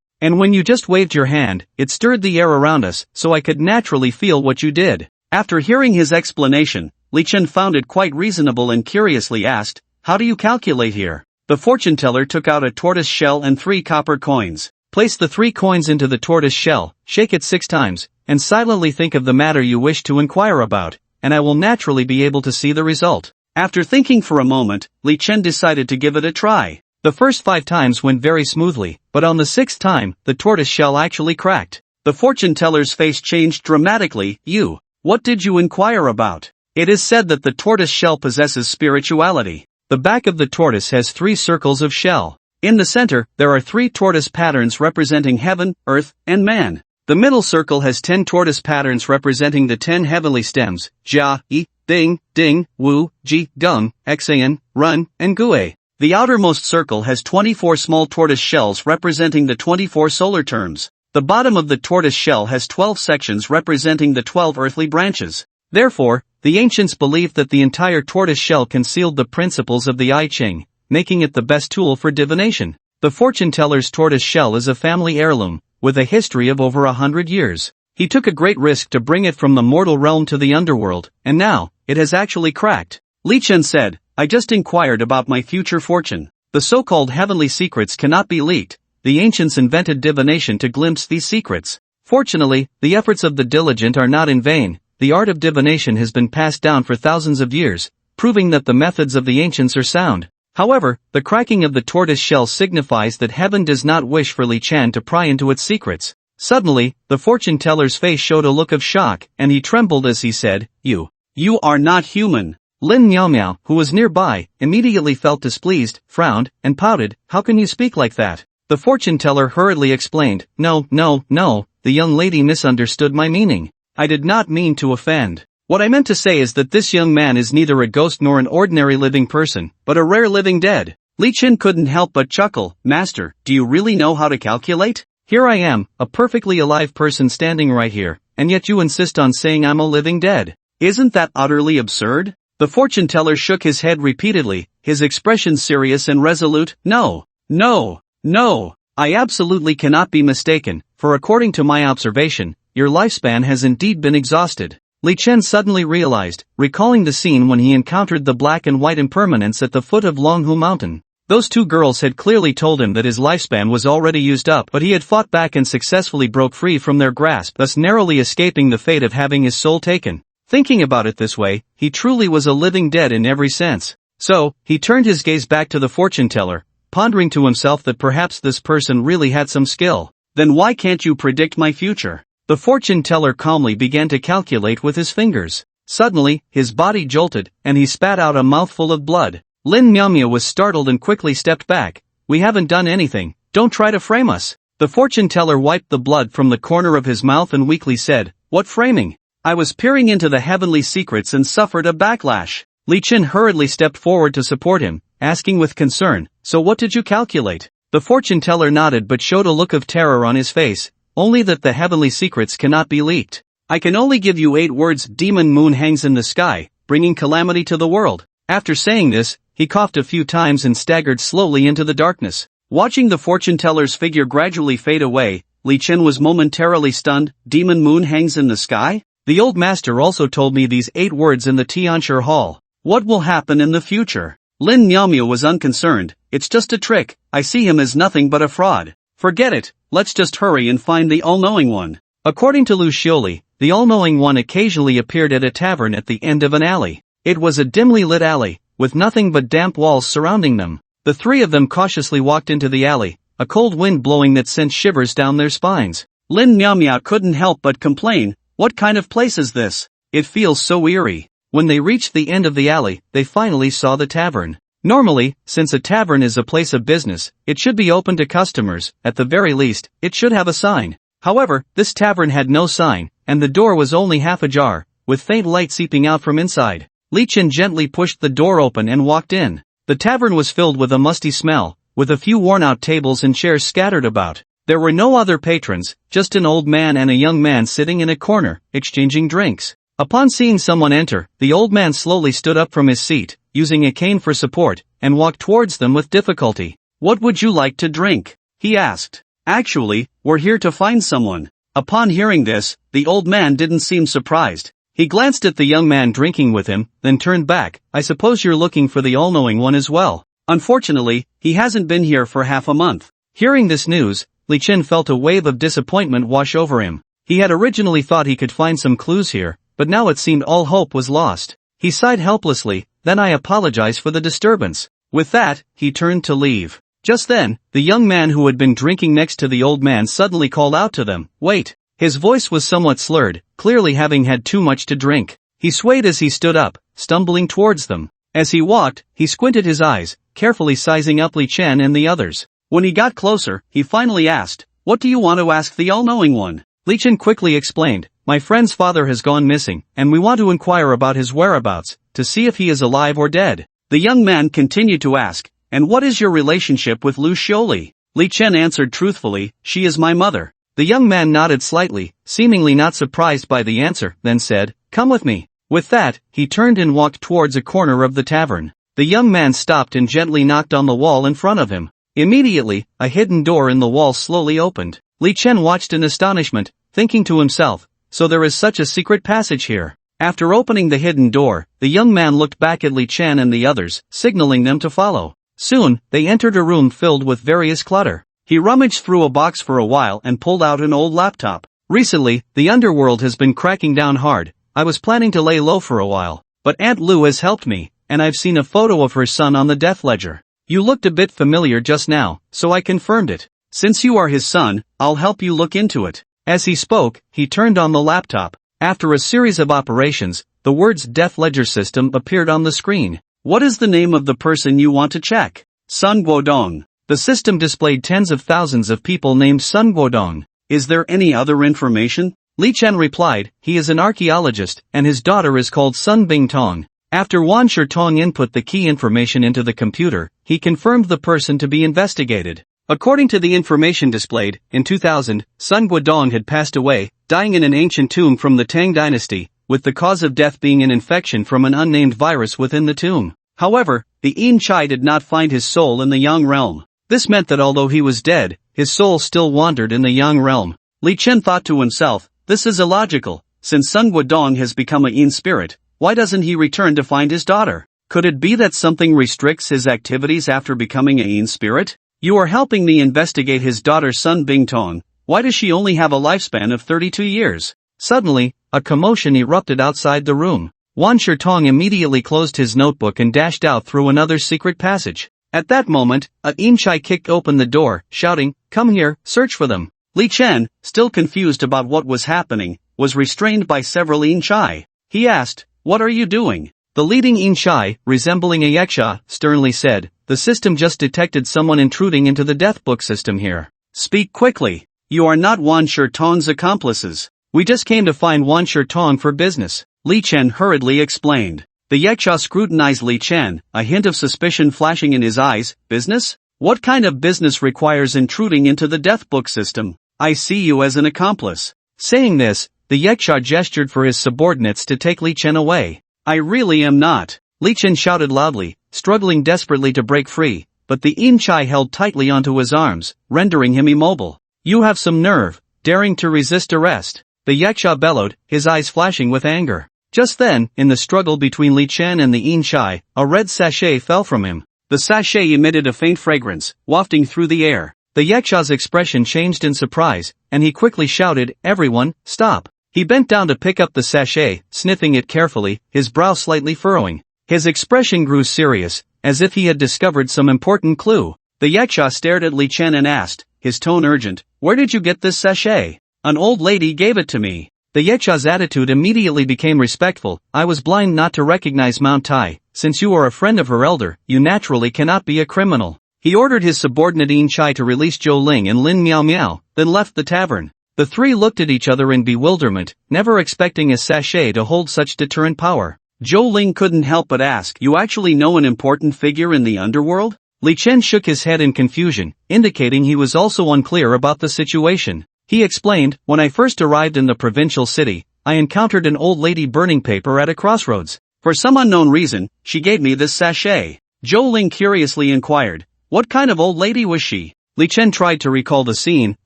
And when you just waved your hand, it stirred the air around us, so I could naturally feel what you did. After hearing his explanation, Li Chen found it quite reasonable and curiously asked, how do you calculate here? The fortune teller took out a tortoise shell and 3 copper coins. Place the 3 coins into the tortoise shell, shake it 6 times, and silently think of the matter you wish to inquire about, and I will naturally be able to see the result. After thinking for a moment, Li Chen decided to give it a try. The first 5 times went very smoothly, but on the 6th time, the tortoise shell actually cracked. The fortune teller's face changed dramatically. You What did you inquire about? It is said that the tortoise shell possesses spirituality. The back of the tortoise has 3 circles of shell. In the center, there are 3 tortoise patterns representing heaven, earth, and man. The middle circle has 10 tortoise patterns representing the 10 heavenly stems, Jia, Yi, Ding, Ding, Wu, Ji, Gung, Xan, Run, and Gue. The outermost circle has 24 small tortoise shells representing the 24 solar terms. The bottom of the tortoise shell has 12 sections representing the 12 earthly branches. Therefore, the ancients believed that the entire tortoise shell concealed the principles of the I Ching, making it the best tool for divination. The fortune teller's tortoise shell is a family heirloom, with a history of over 100 years. He took a great risk to bring it from the mortal realm to the underworld, and now, it has actually cracked. Li Chen said, I just inquired about my future fortune. The so-called heavenly secrets cannot be leaked. The ancients invented divination to glimpse these secrets. Fortunately, the efforts of the diligent are not in vain. The art of divination has been passed down for thousands of years, proving that the methods of the ancients are sound. However, the cracking of the tortoise shell signifies that heaven does not wish for Li Chen to pry into its secrets. Suddenly, the fortune teller's face showed a look of shock, and he trembled as he said, You are not human. Lin Miao Miao, who was nearby, immediately felt displeased, frowned, and pouted. How can you speak like that? The fortune teller hurriedly explained, No, the young lady misunderstood my meaning. I did not mean to offend. What I meant to say is that this young man is neither a ghost nor an ordinary living person, but a rare living dead. Li Chen couldn't help but chuckle. Master, do you really know how to calculate? Here I am, a perfectly alive person standing right here, and yet you insist on saying I'm a living dead. Isn't that utterly absurd? The fortune teller shook his head repeatedly, his expression serious and resolute. No, I absolutely cannot be mistaken, for according to my observation, your lifespan has indeed been exhausted. Li Chen suddenly realized, recalling the scene when he encountered the black and white impermanence at the foot of Longhu Mountain. Those 2 girls had clearly told him that his lifespan was already used up, but he had fought back and successfully broke free from their grasp, thus narrowly escaping the fate of having his soul taken. Thinking about it this way, he truly was a living dead in every sense. So, he turned his gaze back to the fortune teller, pondering to himself that perhaps this person really had some skill. Then why can't you predict my future? The fortune teller calmly began to calculate with his fingers. Suddenly, his body jolted, and he spat out a mouthful of blood. Lin Miaomia was startled and quickly stepped back. We haven't done anything, don't try to frame us. The fortune teller wiped the blood from the corner of his mouth and weakly said, What framing? I was peering into the heavenly secrets and suffered a backlash. Li Chen hurriedly stepped forward to support him, asking with concern, So what did you calculate? The fortune teller nodded but showed a look of terror on his face, only that the heavenly secrets cannot be leaked. I can only give you 8 words. Demon moon hangs in the sky, bringing calamity to the world. After saying this, he coughed a few times and staggered slowly into the darkness. Watching the fortune teller's figure gradually fade away, Li Chen was momentarily stunned. Demon moon hangs in the sky? The old master also told me these 8 words in the Tianshi Hall. What will happen in the future? Lin Miaomia was unconcerned. It's just a trick. I see him as nothing but a fraud. Forget it, let's just hurry and find the all-knowing one. According to Lu Xioli, the all-knowing one occasionally appeared at a tavern at the end of an alley. It was a dimly lit alley, with nothing but damp walls surrounding them. The 3 of them cautiously walked into the alley, a cold wind blowing that sent shivers down their spines. Lin Miaomia couldn't help but complain, What kind of place is this? It feels so eerie. When they reached the end of the alley, they finally saw the tavern. Normally, since a tavern is a place of business, it should be open to customers. At the very least, it should have a sign. However, this tavern had no sign, and the door was only half ajar, with faint light seeping out from inside. Li Chen gently pushed the door open and walked in. The tavern was filled with a musty smell, with a few worn-out tables and chairs scattered about. There were no other patrons, just an old man and a young man sitting in a corner, exchanging drinks. Upon seeing someone enter, the old man slowly stood up from his seat, using a cane for support, and walked towards them with difficulty. What would you like to drink? He asked. Actually, we're here to find someone. Upon hearing this, the old man didn't seem surprised. He glanced at the young man drinking with him, then turned back. I suppose you're looking for the all-knowing one as well. Unfortunately, he hasn't been here for half a month. Hearing this news, Li Chen felt a wave of disappointment wash over him. He had originally thought he could find some clues here, but now it seemed all hope was lost. He sighed helplessly, Then I apologize for the disturbance. With that, he turned to leave. Just then, the young man who had been drinking next to the old man suddenly called out to them, Wait, His voice was somewhat slurred, clearly having had too much to drink. He swayed as he stood up, stumbling towards them. As he walked, he squinted his eyes, carefully sizing up Li Chen and the others. When he got closer, he finally asked, "What do you want to ask the all-knowing one?" Li Chen quickly explained, "My friend's father has gone missing, and we want to inquire about his whereabouts, to see if he is alive or dead." The young man continued to ask, "And what is your relationship with Lu Xioli?" Li Chen answered truthfully, "She is my mother." The young man nodded slightly, seemingly not surprised by the answer, then said, "Come with me." With that, he turned and walked towards a corner of the tavern. The young man stopped and gently knocked on the wall in front of him. Immediately, a hidden door in the wall slowly opened. Li Chen watched in astonishment, thinking to himself, "So there is such a secret passage here." After opening the hidden door, the young man looked back at Li Chen and the others, signaling them to follow. Soon, they entered a room filled with various clutter. He rummaged through a box for a while and pulled out an old laptop. "Recently, the underworld has been cracking down hard. I was planning to lay low for a while, but Aunt Lu has helped me, and I've seen a photo of her son on the death ledger. You looked a bit familiar just now, so I confirmed it. Since you are his son, I'll help you look into it." As he spoke, he turned on the laptop. After a series of operations, the words "death ledger system" appeared on the screen. "What is the name of the person you want to check?" "Sun Guodong." The system displayed tens of thousands of people named Sun Guodong. "Is there any other information?" Li Chen replied, "He is an archaeologist, and his daughter is called Sun Bingtong." After Wan Shitong input the key information into the computer, he confirmed the person to be investigated. According to the information displayed, in 2000, Sun Guodong had passed away, dying in an ancient tomb from the Tang Dynasty, with the cause of death being an infection from an unnamed virus within the tomb. However, the Yin Chai did not find his soul in the Yang realm. This meant that although he was dead, his soul still wandered in the Yang realm. Li Chen thought to himself, "This is illogical. Since Sun Guodong has become a Yin spirit, why doesn't he return to find his daughter? Could it be that something restricts his activities after becoming a Yin spirit? You are helping me investigate his daughter Sun Bingtong. Why does she only have a lifespan of 32 years? Suddenly, a commotion erupted outside the room. Wan Shitong immediately closed his notebook and dashed out through another secret passage. At that moment, a Yin Chai kicked open the door, shouting, "Come here, search for them." Li Chen, still confused about what was happening, was restrained by several Yin Chai. He asked, "What are you doing?" The leading Yin Chai, resembling a yaksha, sternly said, "The system just detected someone intruding into the death book system here. Speak quickly. You are not Wan Shitong's accomplices. We just came to find Wan Shitong for business," Li Chen hurriedly explained. The yaksha scrutinized Li Chen, a hint of suspicion flashing in his eyes. "Business? What kind of business requires intruding into the death book system? I see you as an accomplice." Saying this, the yaksha gestured for his subordinates to take Li Chen away. "I really am not," Li Chen shouted loudly, struggling desperately to break free, but the Yin Chai held tightly onto his arms, rendering him immobile. "You have some nerve, daring to resist arrest," the yaksha bellowed, his eyes flashing with anger. Just then, in the struggle between Li Chen and the Yin Chai, a red sachet fell from him. The sachet emitted a faint fragrance, wafting through the air. The yaksha's expression changed in surprise, and he quickly shouted, "Everyone, stop." He bent down to pick up the sachet, sniffing it carefully, his brow slightly furrowing. His expression grew serious, as if he had discovered some important clue. The yaksha stared at Li Chen and asked, his tone urgent, "Where did you get this sachet?" "An old lady gave it to me." The yaksha's attitude immediately became respectful. "I was blind not to recognize Mount Tai. Since you are a friend of her elder, you naturally cannot be a criminal." He ordered his subordinate Yin Chai to release Zhou Ling and Lin Miao Miao, then left the tavern. The three looked at each other in bewilderment, never expecting a sachet to hold such deterrent power. Zhou Ling couldn't help but ask, "You actually know an important figure in the underworld?" Li Chen shook his head in confusion, indicating he was also unclear about the situation. He explained, "When I first arrived in the provincial city, I encountered an old lady burning paper at a crossroads. For some unknown reason, she gave me this sachet." Zhou Ling curiously inquired, "What kind of old lady was she?" Li Chen tried to recall the scene.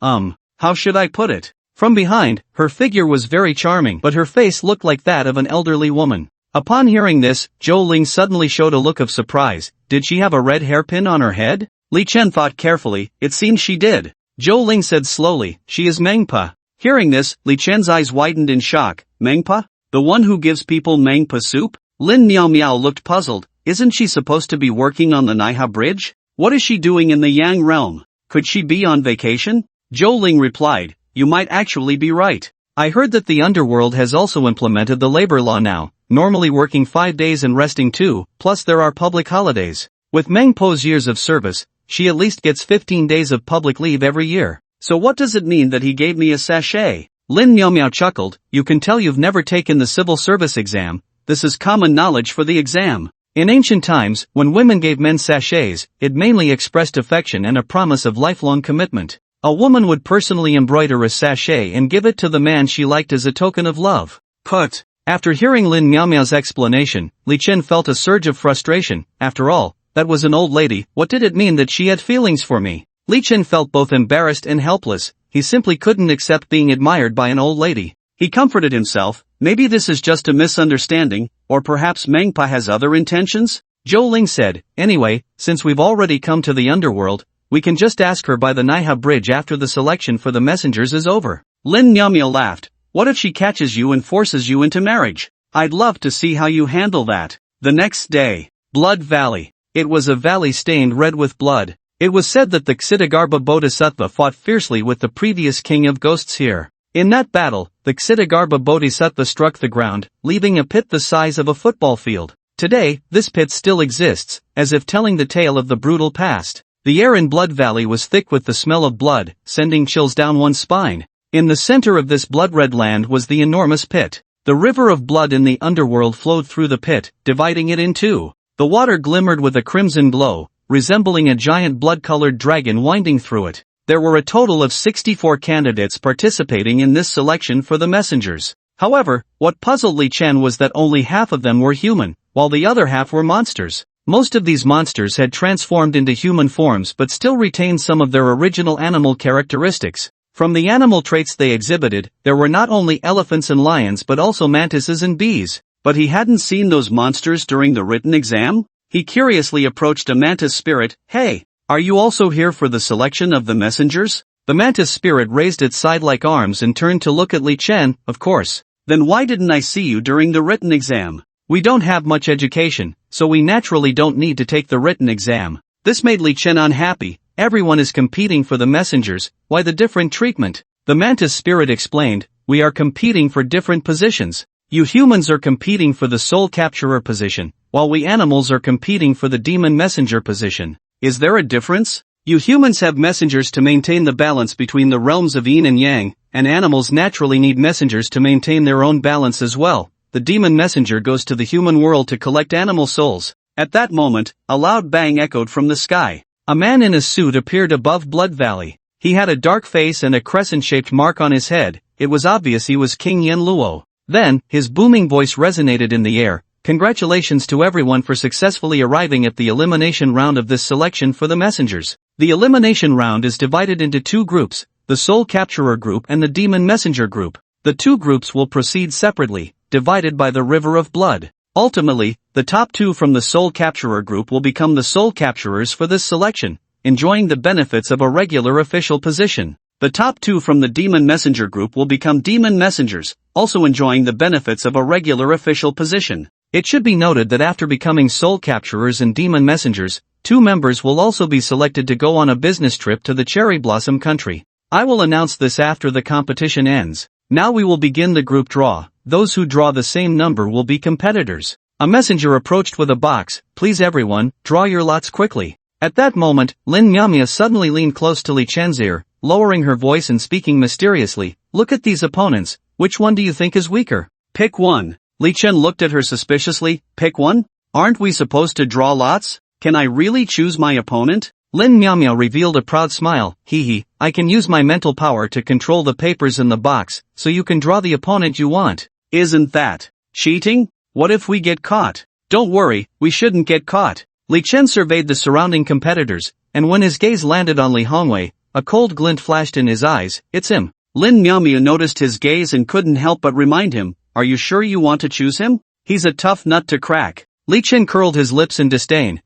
How should I put it? From behind, her figure was very charming, but her face looked like that of an elderly woman." Upon hearing this, Zhou Ling suddenly showed a look of surprise. "Did she have a red hairpin on her head?" Li Chen thought carefully. "It seems she did." Zhou Ling said slowly, "She is Mengpa." Hearing this, Li Chen's eyes widened in shock. "Mengpa? The one who gives people Mengpa soup?" Lin Miao Miao looked puzzled. "Isn't she supposed to be working on the Naiha bridge? What is she doing in the Yang realm? Could she be on vacation?" Zhou Ling replied, you might actually be right. I heard that the underworld has also implemented the labor law now, normally working 5 days and resting 2, plus there are public holidays. With Meng Po's years of service, she at least gets 15 days of public leave every year. So what does it mean that he gave me a sachet? Lin Miao Miao chuckled, you can tell you've never taken the civil service exam, this is common knowledge for the exam. In ancient times, when women gave men sachets, it mainly expressed affection and a promise of lifelong commitment. A woman would personally embroider a sachet and give it to the man she liked as a token of love. Put. After hearing Lin Miao Miao's explanation, Li Chen felt a surge of frustration. After all, that was an old lady, what did it mean that she had feelings for me? Li Chen felt both embarrassed and helpless, he simply couldn't accept being admired by an old lady. He comforted himself, maybe this is just a misunderstanding, or perhaps Meng Pa has other intentions? Zhou Ling said, anyway, since we've already come to the underworld, we can just ask her by the Naiha bridge after the selection for the messengers is over. Lin Miao Miao laughed, what if she catches you and forces you into marriage? I'd love to see how you handle that. The next day, Blood Valley. It was a valley stained red with blood. It was said that the Ksitigarbha Bodhisattva fought fiercely with the previous king of ghosts here. In that battle, the Ksitigarbha Bodhisattva struck the ground, leaving a pit the size of a football field. Today, this pit still exists, as if telling the tale of the brutal past. The air in Blood Valley was thick with the smell of blood, sending chills down one's spine. In the center of this blood-red land was the enormous pit. The river of blood in the underworld flowed through the pit, dividing it in two. The water glimmered with a crimson glow, resembling a giant blood-colored dragon winding through it. There were a total of 64 candidates participating in this selection for the messengers. However, what puzzled Li Chen was that only half of them were human, while the other half were monsters. Most of these monsters had transformed into human forms but still retained some of their original animal characteristics. From the animal traits they exhibited, there were not only elephants and lions but also mantises and bees. But he hadn't seen those monsters during the written exam? He curiously approached a mantis spirit. Hey, are you also here for the selection of the messengers? The mantis spirit raised its side-like arms and turned to look at Li Chen. Of course. Then why didn't I see you during the written exam? We don't have much education, so we naturally don't need to take the written exam. This made Li Chen unhappy. Everyone is competing for the messengers, why the different treatment? The mantis spirit explained, we are competing for different positions. You humans are competing for the soul capturer position, while we animals are competing for the demon messenger position. Is there a difference? You humans have messengers to maintain the balance between the realms of yin and yang, and animals naturally need messengers to maintain their own balance as well. The demon messenger goes to the human world to collect animal souls. At that moment, a loud bang echoed from the sky. A man in a suit appeared above Blood Valley. He had a dark face and a crescent-shaped mark on his head. It was obvious he was King Yen Luo. Then, his booming voice resonated in the air. Congratulations to everyone for successfully arriving at the elimination round of this selection for the messengers. The elimination round is divided into two groups, the Soul Capturer group and the Demon Messenger group. The two groups will proceed separately, divided by the river of blood. Ultimately, the top two from the Soul Capturer group will become the Soul Capturers for this selection, enjoying the benefits of a regular official position. The top two from the Demon Messenger group will become Demon Messengers, also enjoying the benefits of a regular official position. It should be noted that after becoming Soul Capturers and Demon Messengers, two members will also be selected to go on a business trip to the Cherry Blossom country. I will announce this after the competition ends. Now we will begin the group draw. Those who draw the same number will be competitors. A messenger approached with a box. Please everyone, draw your lots quickly. At that moment, Lin Miaomia suddenly leaned close to Li Chen's ear, lowering her voice and speaking mysteriously. Look at these opponents. Which one do you think is weaker? Pick one. Li Chen looked at her suspiciously. Pick one? Aren't we supposed to draw lots? Can I really choose my opponent? Lin Miaomia revealed a proud smile. Hee, I can use my mental power to control the papers in the box, so you can draw the opponent you want. Isn't that cheating? What if we get caught? Don't worry, we shouldn't get caught. Li Chen surveyed the surrounding competitors, and when his gaze landed on Li Hongwei, a cold glint flashed in his eyes. It's him. Lin Miaomia noticed his gaze and couldn't help but remind him, are you sure you want to choose him? He's a tough nut to crack. Li Chen curled his lips in disdain.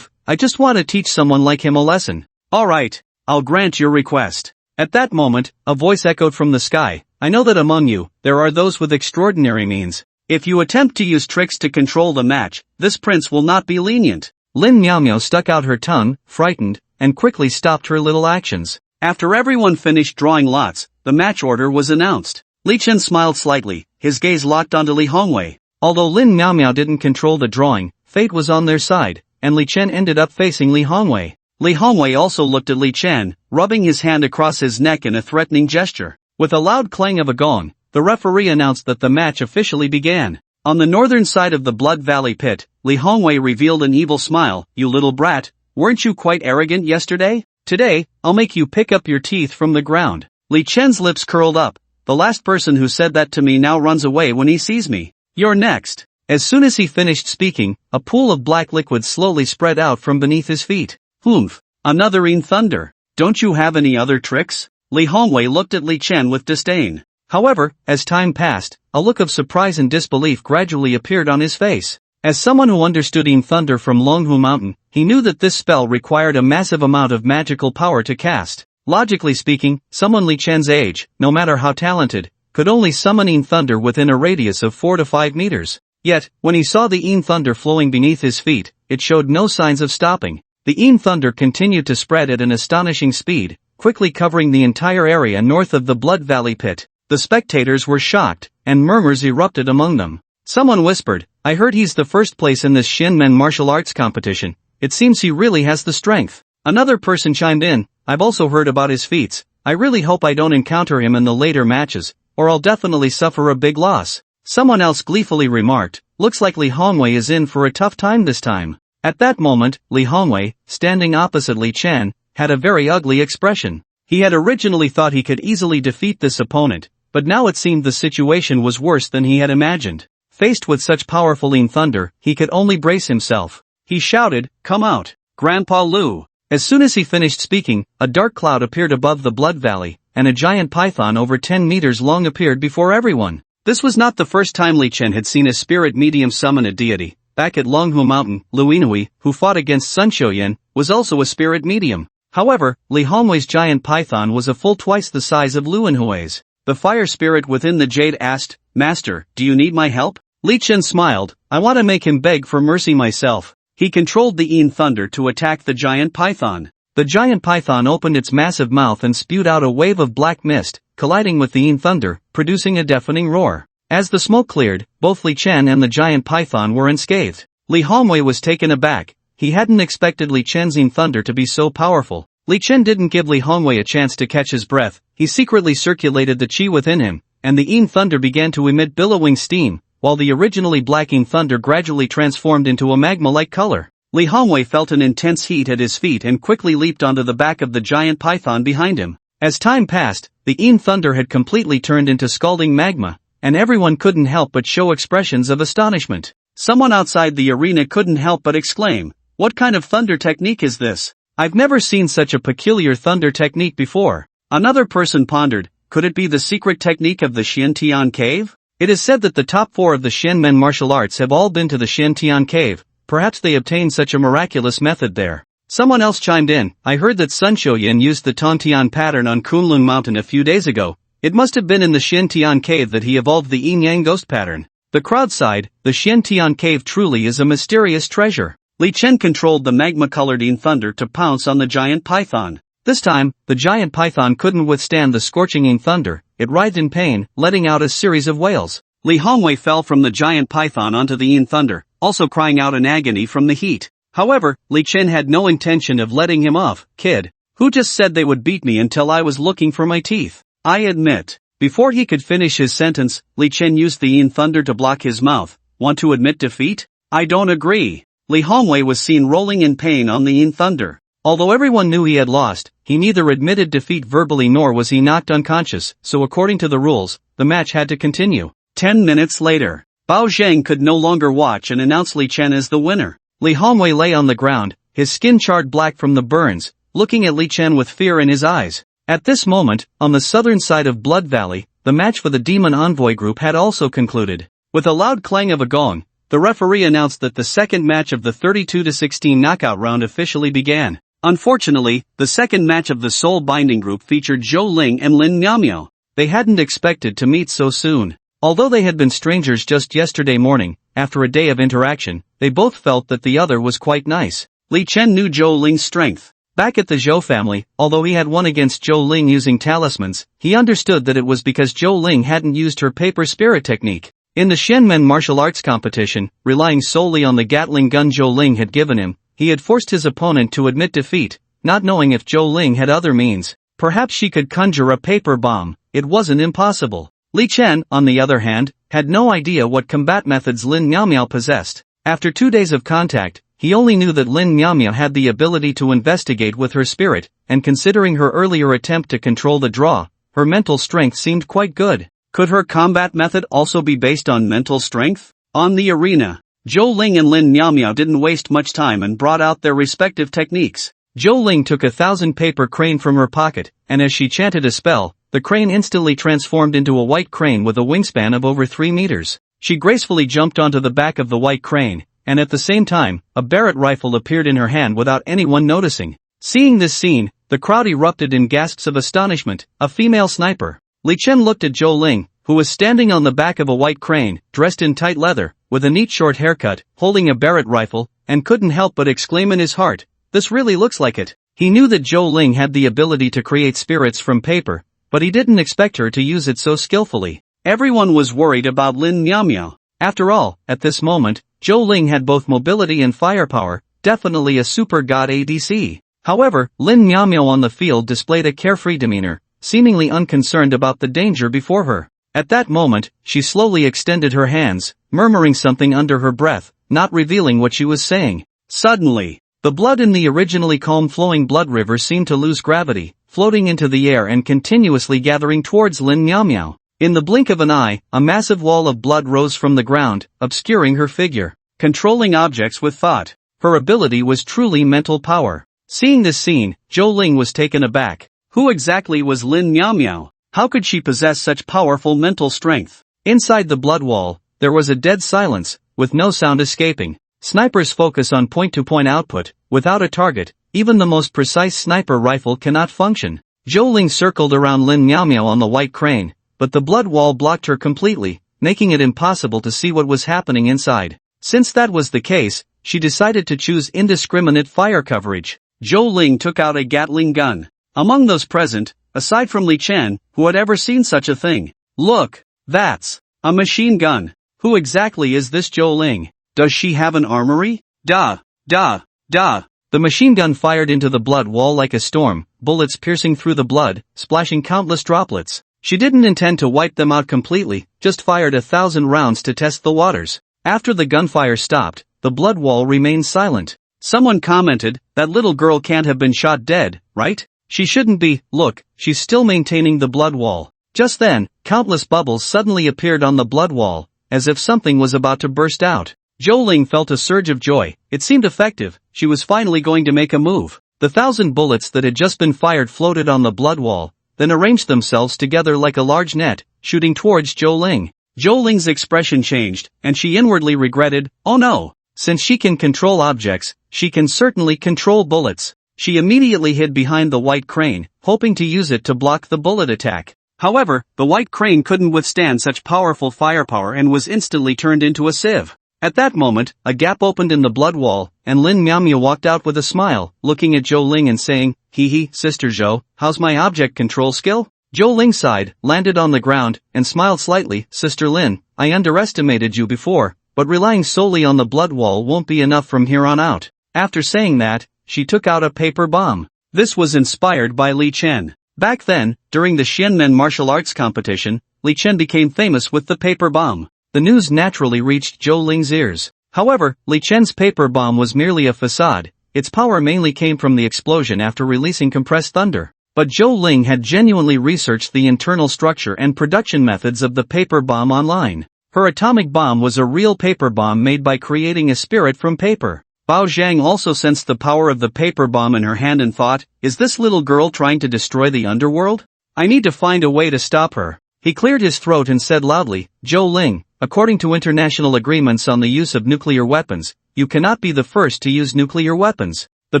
I just want to teach someone like him a lesson. Alright, I'll grant your request. At that moment, a voice echoed from the sky. I know that among you, there are those with extraordinary means. If you attempt to use tricks to control the match, this prince will not be lenient. Lin Miaomia stuck out her tongue, frightened, and quickly stopped her little actions. After everyone finished drawing lots, the match order was announced. Li Chen smiled slightly, his gaze locked onto Li Hongwei. Although Lin Miaomiao didn't control the drawing, fate was on their side, and Li Chen ended up facing Li Hongwei. Li Hongwei also looked at Li Chen, rubbing his hand across his neck in a threatening gesture. With a loud clang of a gong, the referee announced that the match officially began. On the northern side of the Blood Valley pit, Li Hongwei revealed an evil smile. "You little brat, weren't you quite arrogant yesterday? Today, I'll make you pick up your teeth from the ground." Li Chen's lips curled up. "The last person who said that to me now runs away when he sees me. You're next." As soon as he finished speaking, a pool of black liquid slowly spread out from beneath his feet. "Humph, another Yin Thunder. Don't you have any other tricks?" Li Hongwei looked at Li Chen with disdain. However, as time passed, a look of surprise and disbelief gradually appeared on his face. As someone who understood Yin Thunder from Longhu Mountain, he knew that this spell required a massive amount of magical power to cast. Logically speaking, someone Li Chen's age, no matter how talented, could only summon Yin Thunder within a radius of 4 to 5 meters. Yet, when he saw the Yin Thunder flowing beneath his feet, it showed no signs of stopping. The Yin Thunder continued to spread at an astonishing speed, quickly covering the entire area north of the Blood Valley pit. The spectators were shocked, and murmurs erupted among them. Someone whispered, "I heard he's the first place in this Shinmen martial arts competition. It seems he really has the strength." Another person chimed in, "I've also heard about his feats. I really hope I don't encounter him in the later matches, or I'll definitely suffer a big loss." Someone else gleefully remarked, "Looks like Li Hongwei is in for a tough time this time." At that moment, Li Hongwei, standing opposite Li Chen, had a very ugly expression. He had originally thought he could easily defeat this opponent, but now it seemed the situation was worse than he had imagined. Faced with such powerful Yin Thunder, he could only brace himself. He shouted, "Come out, Grandpa Lu." As soon as he finished speaking, a dark cloud appeared above the Blood Valley, and a giant python over 10 meters long appeared before everyone. This was not the first time Li Chen had seen a spirit medium summon a deity. Back at Longhu Mountain, Luinui, who fought against Sun Shoyan, was also a spirit medium. However, Li Hongwei's giant python was a full twice the size of Luinhui's. The fire spirit within the jade asked, "Master, do you need my help?" Li Chen smiled, "I want to make him beg for mercy myself." He controlled the Yin Thunder to attack the giant python. The giant python opened its massive mouth and spewed out a wave of black mist, colliding with the Yin Thunder, producing a deafening roar. As the smoke cleared, both Li Chen and the giant python were unscathed. Li Hongwei was taken aback. He hadn't expected Li Chen's Yin Thunder to be so powerful. Li Chen didn't give Li Hongwei a chance to catch his breath. He secretly circulated the qi within him, and the Yin Thunder began to emit billowing steam, while the originally black Yin Thunder gradually transformed into a magma-like color. Li Hongwei felt an intense heat at his feet and quickly leaped onto the back of the giant python behind him. As time passed, the Yin Thunder had completely turned into scalding magma, and everyone couldn't help but show expressions of astonishment. Someone outside the arena couldn't help but exclaim, "What kind of thunder technique is this? I've never seen such a peculiar thunder technique before." Another person pondered, could it be the secret technique of the Xiantian cave? It is said that the top 4 of the Shenmen martial arts have all been to the Xiantian cave. Perhaps they obtained such a miraculous method there. Someone else chimed in, "I heard that Sun Shoyan used the Tontian pattern on Kunlun Mountain a few days ago. It must have been in the Xiantian cave that he evolved the Yin Yang ghost pattern." The crowd sighed, the Xiantian cave truly is a mysterious treasure. Li Chen controlled the magma-colored Yin Thunder to pounce on the giant python. This time, the giant python couldn't withstand the scorching Yin Thunder. It writhed in pain, letting out a series of wails. Li Hongwei fell from the giant python onto the Yin Thunder, also crying out in agony from the heat. However, Li Chen had no intention of letting him off. "Kid, who just said they would beat me until I was looking for my teeth? I admit." Before he could finish his sentence, Li Chen used the Yin Thunder to block his mouth. "Want to admit defeat? I don't agree." Li Hongwei was seen rolling in pain on the Yin Thunder. Although everyone knew he had lost, he neither admitted defeat verbally nor was he knocked unconscious, so according to the rules, the match had to continue. 10 minutes later, Bao Zheng could no longer watch and announced Li Chen as the winner. Li Hongwei lay on the ground, his skin charred black from the burns, looking at Li Chen with fear in his eyes. At this moment, on the southern side of Blood Valley, the match for the Demon Envoy group had also concluded. With a loud clang of a gong, the referee announced that the second match of the 32-16 knockout round officially began. Unfortunately, the second match of the Soul Binding group featured Zhou Ling and Lin Miaomiao. They hadn't expected to meet so soon. Although they had been strangers just yesterday morning, after a day of interaction, they both felt that the other was quite nice. Li Chen knew Zhou Ling's strength. Back at the Zhou family, although he had won against Zhou Ling using talismans, he understood that it was because Zhou Ling hadn't used her paper spirit technique. In the Shenmen martial arts competition, relying solely on the Gatling gun Zhou Ling had given him, he had forced his opponent to admit defeat, not knowing if Zhou Ling had other means. Perhaps she could conjure a paper bomb. It wasn't impossible. Li Chen, on the other hand, had no idea what combat methods Lin Miaomiao possessed. After 2 days of contact, he only knew that Lin Miaomiao had the ability to investigate with her spirit, and considering her earlier attempt to control the draw, her mental strength seemed quite good. Could her combat method also be based on mental strength? On the arena, Zhou Ling and Lin Miaomiao didn't waste much time and brought out their respective techniques. Zhou Ling took 1,000 paper crane from her pocket, and as she chanted a spell, the crane instantly transformed into a white crane with a wingspan of over 3 meters. She gracefully jumped onto the back of the white crane, and at the same time, a Barrett rifle appeared in her hand without anyone noticing. Seeing this scene, the crowd erupted in gasps of astonishment. A female sniper. Li Chen looked at Zhou Ling, who was standing on the back of a white crane, dressed in tight leather, with a neat short haircut, holding a Barrett rifle, and couldn't help but exclaim in his heart, "This really looks like it." He knew that Zhou Ling had the ability to create spirits from paper, but he didn't expect her to use it so skillfully. Everyone was worried about Lin Miaomiao. After all, at this moment, Zhou Ling had both mobility and firepower, definitely a super god ADC. However, Lin Miaomiao on the field displayed a carefree demeanor, seemingly unconcerned about the danger before her. At that moment, she slowly extended her hands, murmuring something under her breath, not revealing what she was saying. Suddenly, the blood in the originally calm flowing blood river seemed to lose gravity, floating into the air and continuously gathering towards Lin Miaomiao. In the blink of an eye, a massive wall of blood rose from the ground, obscuring her figure. Controlling objects with thought. Her ability was truly mental power. Seeing this scene, Zhou Ling was taken aback. Who exactly was Lin Miaomiao? How could she possess such powerful mental strength? Inside the blood wall, there was a dead silence, with no sound escaping. Snipers focus on point-to-point output. Without a target, even the most precise sniper rifle cannot function. Zhou Ling circled around Lin Miaomiao on the white crane, but the blood wall blocked her completely, making it impossible to see what was happening inside. Since that was the case, she decided to choose indiscriminate fire coverage. Zhou Ling took out a Gatling gun. Among those present, aside from Li Chen, who had ever seen such a thing? Look, that's a machine gun. Who exactly is this Zhou Ling? Does she have an armory? Da. The machine gun fired into the blood wall like a storm, bullets piercing through the blood, splashing countless droplets. She didn't intend to wipe them out completely, just fired 1,000 rounds to test the waters. After the gunfire stopped, the blood wall remained silent. Someone commented, "That little girl can't have been shot dead, right? She shouldn't be." Look, she's still maintaining the blood wall. Just then, countless bubbles suddenly appeared on the blood wall, as if something was about to burst out. Zhou Ling felt a surge of joy. It seemed effective. She was finally going to make a move. The 1,000 bullets that had just been fired floated on the blood wall, then arranged themselves together like a large net, shooting towards Zhou Ling. Zhou Ling's expression changed, and she inwardly regretted, "Oh no, since she can control objects, she can certainly control bullets." She immediately hid behind the white crane, hoping to use it to block the bullet attack. However, the white crane couldn't withstand such powerful firepower and was instantly turned into a sieve. At that moment, a gap opened in the blood wall, and Lin Miaomiao walked out with a smile, looking at Zhou Ling and saying, "Hee, Sister Zhou, how's my object control skill?" Zhou Ling sighed, landed on the ground, and smiled slightly. "Sister Lin, I underestimated you before, but relying solely on the blood wall won't be enough from here on out." After saying that, she took out a paper bomb. This was inspired by Li Chen. Back then, during the Xianmen martial arts competition, Li Chen became famous with the paper bomb. The news naturally reached Zhou Ling's ears. However, Li Chen's paper bomb was merely a facade. Its power mainly came from the explosion after releasing compressed thunder. But Zhou Ling had genuinely researched the internal structure and production methods of the paper bomb online. Her atomic bomb was a real paper bomb made by creating a spirit from paper. Bao Zhang also sensed the power of the paper bomb in her hand and thought, "Is this little girl trying to destroy the underworld? I need to find a way to stop her." He cleared his throat and said loudly, "Zhou Ling, according to international agreements on the use of nuclear weapons, you cannot be the first to use nuclear weapons." The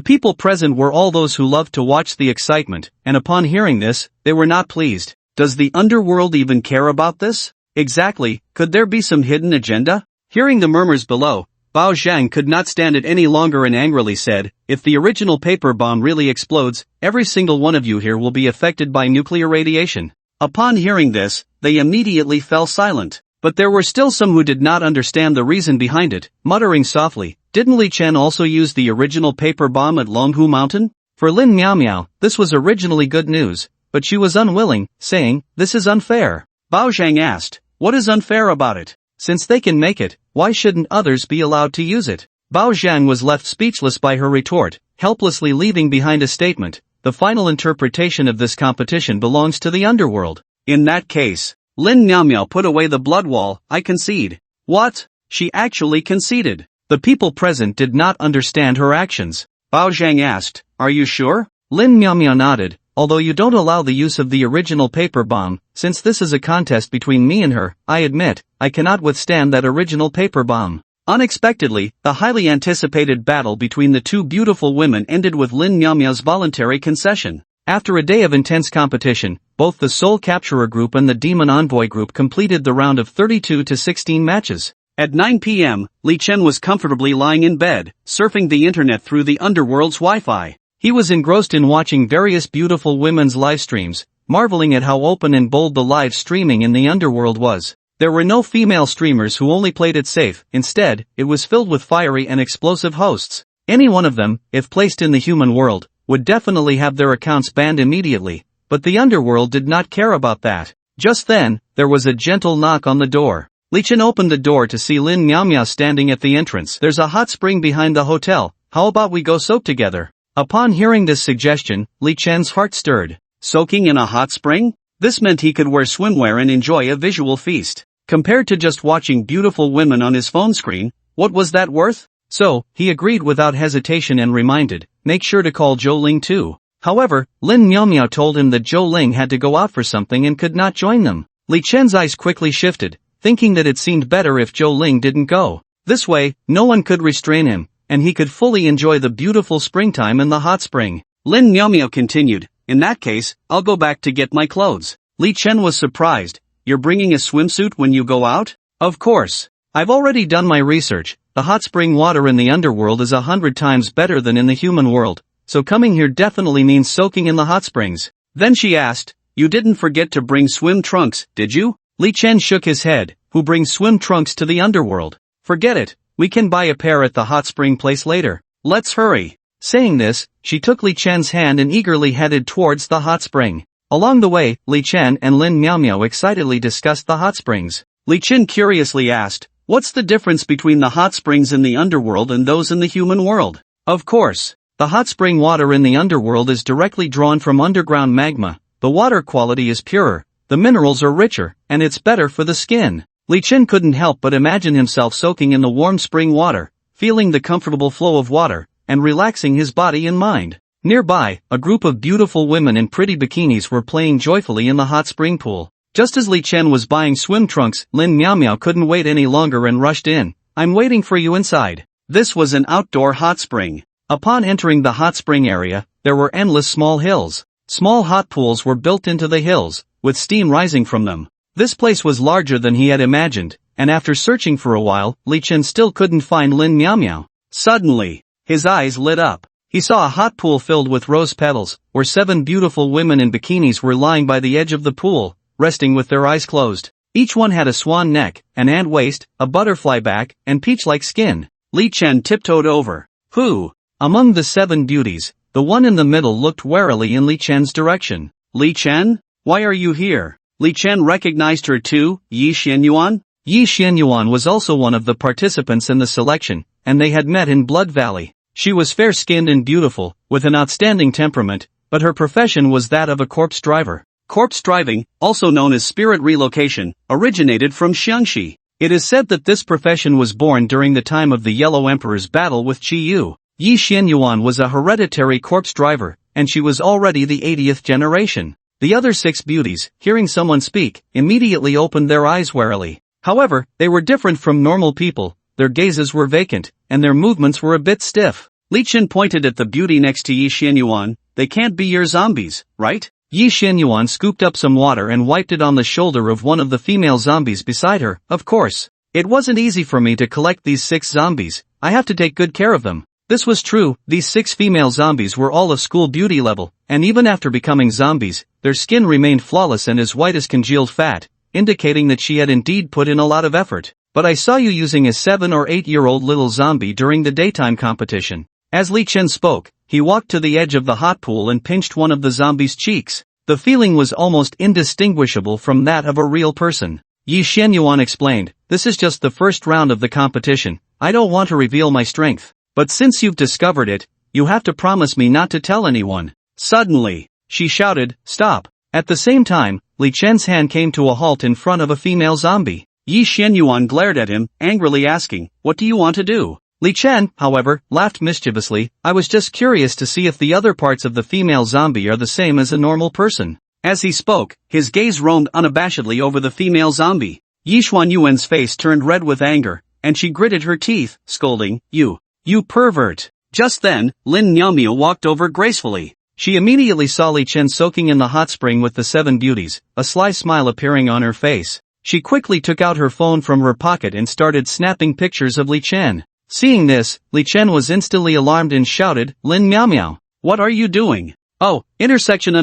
people present were all those who loved to watch the excitement, and upon hearing this, they were not pleased. Does the underworld even care about this? Exactly, could there be some hidden agenda? Hearing the murmurs below, Bao Zhang could not stand it any longer and angrily said, "If the original paper bomb really explodes, every single one of you here will be affected by nuclear radiation." Upon hearing this, they immediately fell silent. But there were still some who did not understand the reason behind it, muttering softly, "Didn't Li Chen also use the original paper bomb at Longhu Mountain?" For Lin Miaomiao, this was originally good news, but she was unwilling, saying, "This is unfair." Bao Zhang asked, "What is unfair about it? Since they can make it, why shouldn't others be allowed to use it?" Bao Zhang was left speechless by her retort, helplessly leaving behind a statement, "The final interpretation of this competition belongs to the underworld." In that case, Lin Miaomiao put away the blood wall. "I concede." What? She actually conceded. The people present did not understand her actions. Bao Zhang asked, "Are you sure?" Lin Miaomiao nodded, "Although you don't allow the use of the original paper bomb, since this is a contest between me and her, I admit, I cannot withstand that original paper bomb." Unexpectedly, the highly anticipated battle between the two beautiful women ended with Lin Miaomiao's voluntary concession. After a day of intense competition, both the Soul Capturer group and the Demon Envoy group completed the round of 32 to 16 matches. At 9 p.m., Li Chen was comfortably lying in bed, surfing the internet through the underworld's Wi-Fi. He was engrossed in watching various beautiful women's live streams, marveling at how open and bold the live streaming in the underworld was. There were no female streamers who only played it safe. Instead, it was filled with fiery and explosive hosts. Any one of them, if placed in the human world, would definitely have their accounts banned immediately, but the underworld did not care about that. Just then, there was a gentle knock on the door. Li Chen opened the door to see Lin Miaomiao standing at the entrance. "There's a hot spring behind the hotel, how about we go soak together?" Upon hearing this suggestion, Li Chen's heart stirred. Soaking in a hot spring? This meant he could wear swimwear and enjoy a visual feast. Compared to just watching beautiful women on his phone screen, what was that worth? So, he agreed without hesitation and reminded, "Make sure to call Zhou Ling too." However, Lin Miaomiao told him that Zhou Ling had to go out for something and could not join them. Li Chen's eyes quickly shifted, thinking that it seemed better if Zhou Ling didn't go. This way, no one could restrain him, and he could fully enjoy the beautiful springtime in the hot spring. Lin Miaomiao continued, "In that case, I'll go back to get my clothes." Li Chen was surprised. "You're bringing a swimsuit when you go out?" "Of course. I've already done my research. The hot spring water in the underworld is 100 times better than in the human world, so coming here definitely means soaking in the hot springs." Then she asked, "You didn't forget to bring swim trunks, did you?" Li Chen shook his head. "Who brings swim trunks to the underworld? Forget it, we can buy a pair at the hot spring place later. Let's hurry." Saying this, she took Li Chen's hand and eagerly headed towards the hot spring. Along the way, Li Chen and Lin Miaomiao excitedly discussed the hot springs. Li Chen curiously asked, "What's the difference between the hot springs in the underworld and those in the human world?" Of course, the hot spring water in the underworld is directly drawn from underground magma. The water quality is purer, the minerals are richer, and it's better for the skin. Li Chen couldn't help but imagine himself soaking in the warm spring water, feeling the comfortable flow of water, and relaxing his body and mind. Nearby, a group of beautiful women in pretty bikinis were playing joyfully in the hot spring pool. Just as Li Chen was buying swim trunks, Lin Miaomiao couldn't wait any longer and rushed in. "I'm waiting for you inside." This was an outdoor hot spring. Upon entering the hot spring area, there were endless small hills. Small hot pools were built into the hills, with steam rising from them. This place was larger than he had imagined, and after searching for a while, Li Chen still couldn't find Lin Miaomiao. Suddenly, his eyes lit up. He saw a hot pool filled with rose petals, where 7 beautiful women in bikinis were lying by the edge of the pool, resting with their eyes closed. Each one had a swan neck, an ant waist, a butterfly back, and peach-like skin. Li Chen tiptoed over. Who? Among the 7 beauties, the one in the middle looked warily in Li Chen's direction. "Li Chen? Why are you here?" Li Chen recognized her too. Yi Xianyuan? Yi Xianyuan was also one of the participants in the selection, and they had met in Blood Valley. She was fair-skinned and beautiful, with an outstanding temperament, but her profession was that of a corpse driver. Corpse driving, also known as spirit relocation, originated from Xiangxi. It is said that this profession was born during the time of the Yellow Emperor's battle with Qi Yu. Yi Xianyuan was a hereditary corpse driver, and she was already the 80th generation. The other 6 beauties, hearing someone speak, immediately opened their eyes warily. However, they were different from normal people. Their gazes were vacant, and their movements were a bit stiff. Li Chen pointed at the beauty next to Yi Xianyuan. "They can't be your zombies, right?" Yi Xianyuan scooped up some water and wiped it on the shoulder of one of the female zombies beside her. "Of course. It wasn't easy for me to collect these 6 zombies, I have to take good care of them. This was true, these 6 female zombies were all of school beauty level, and even after becoming zombies, their skin remained flawless and as white as congealed fat, indicating that she had indeed put in a lot of effort. But I saw you using a 7 or 8-year-old little zombie during the daytime competition. As Li Chen spoke, he walked to the edge of the hot pool and pinched one of the zombie's cheeks. The feeling was almost indistinguishable from that of a real person. Yi Xianyuan explained, this is just the first round of the competition, I don't want to reveal my strength. But since you've discovered it, you have to promise me not to tell anyone. Suddenly, she shouted, stop. At the same time, Li Chen's hand came to a halt in front of a female zombie. Yi Xianyuan glared at him, angrily asking, what do you want to do? Li Chen, however, laughed mischievously, I was just curious to see if the other parts of the female zombie are the same as a normal person. As he spoke, his gaze roamed unabashedly over the female zombie. Yi Xuanyuan's face turned red with anger, and she gritted her teeth, scolding, You pervert. Just then, Lin Miaomio walked over gracefully. She immediately saw Li Chen soaking in the hot spring with the 7 beauties, a sly smile appearing on her face. She quickly took out her phone from her pocket and started snapping pictures of Li Chen. Seeing this, Li Chen was instantly alarmed and shouted, Lin Miaomio, what are you doing? Oh, intersection.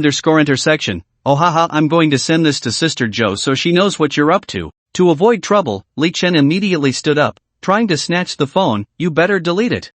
Oh haha, I'm going to send this to Sister Joe so she knows what you're up to. To avoid trouble, Li Chen immediately stood up, trying to snatch the phone. You better delete it.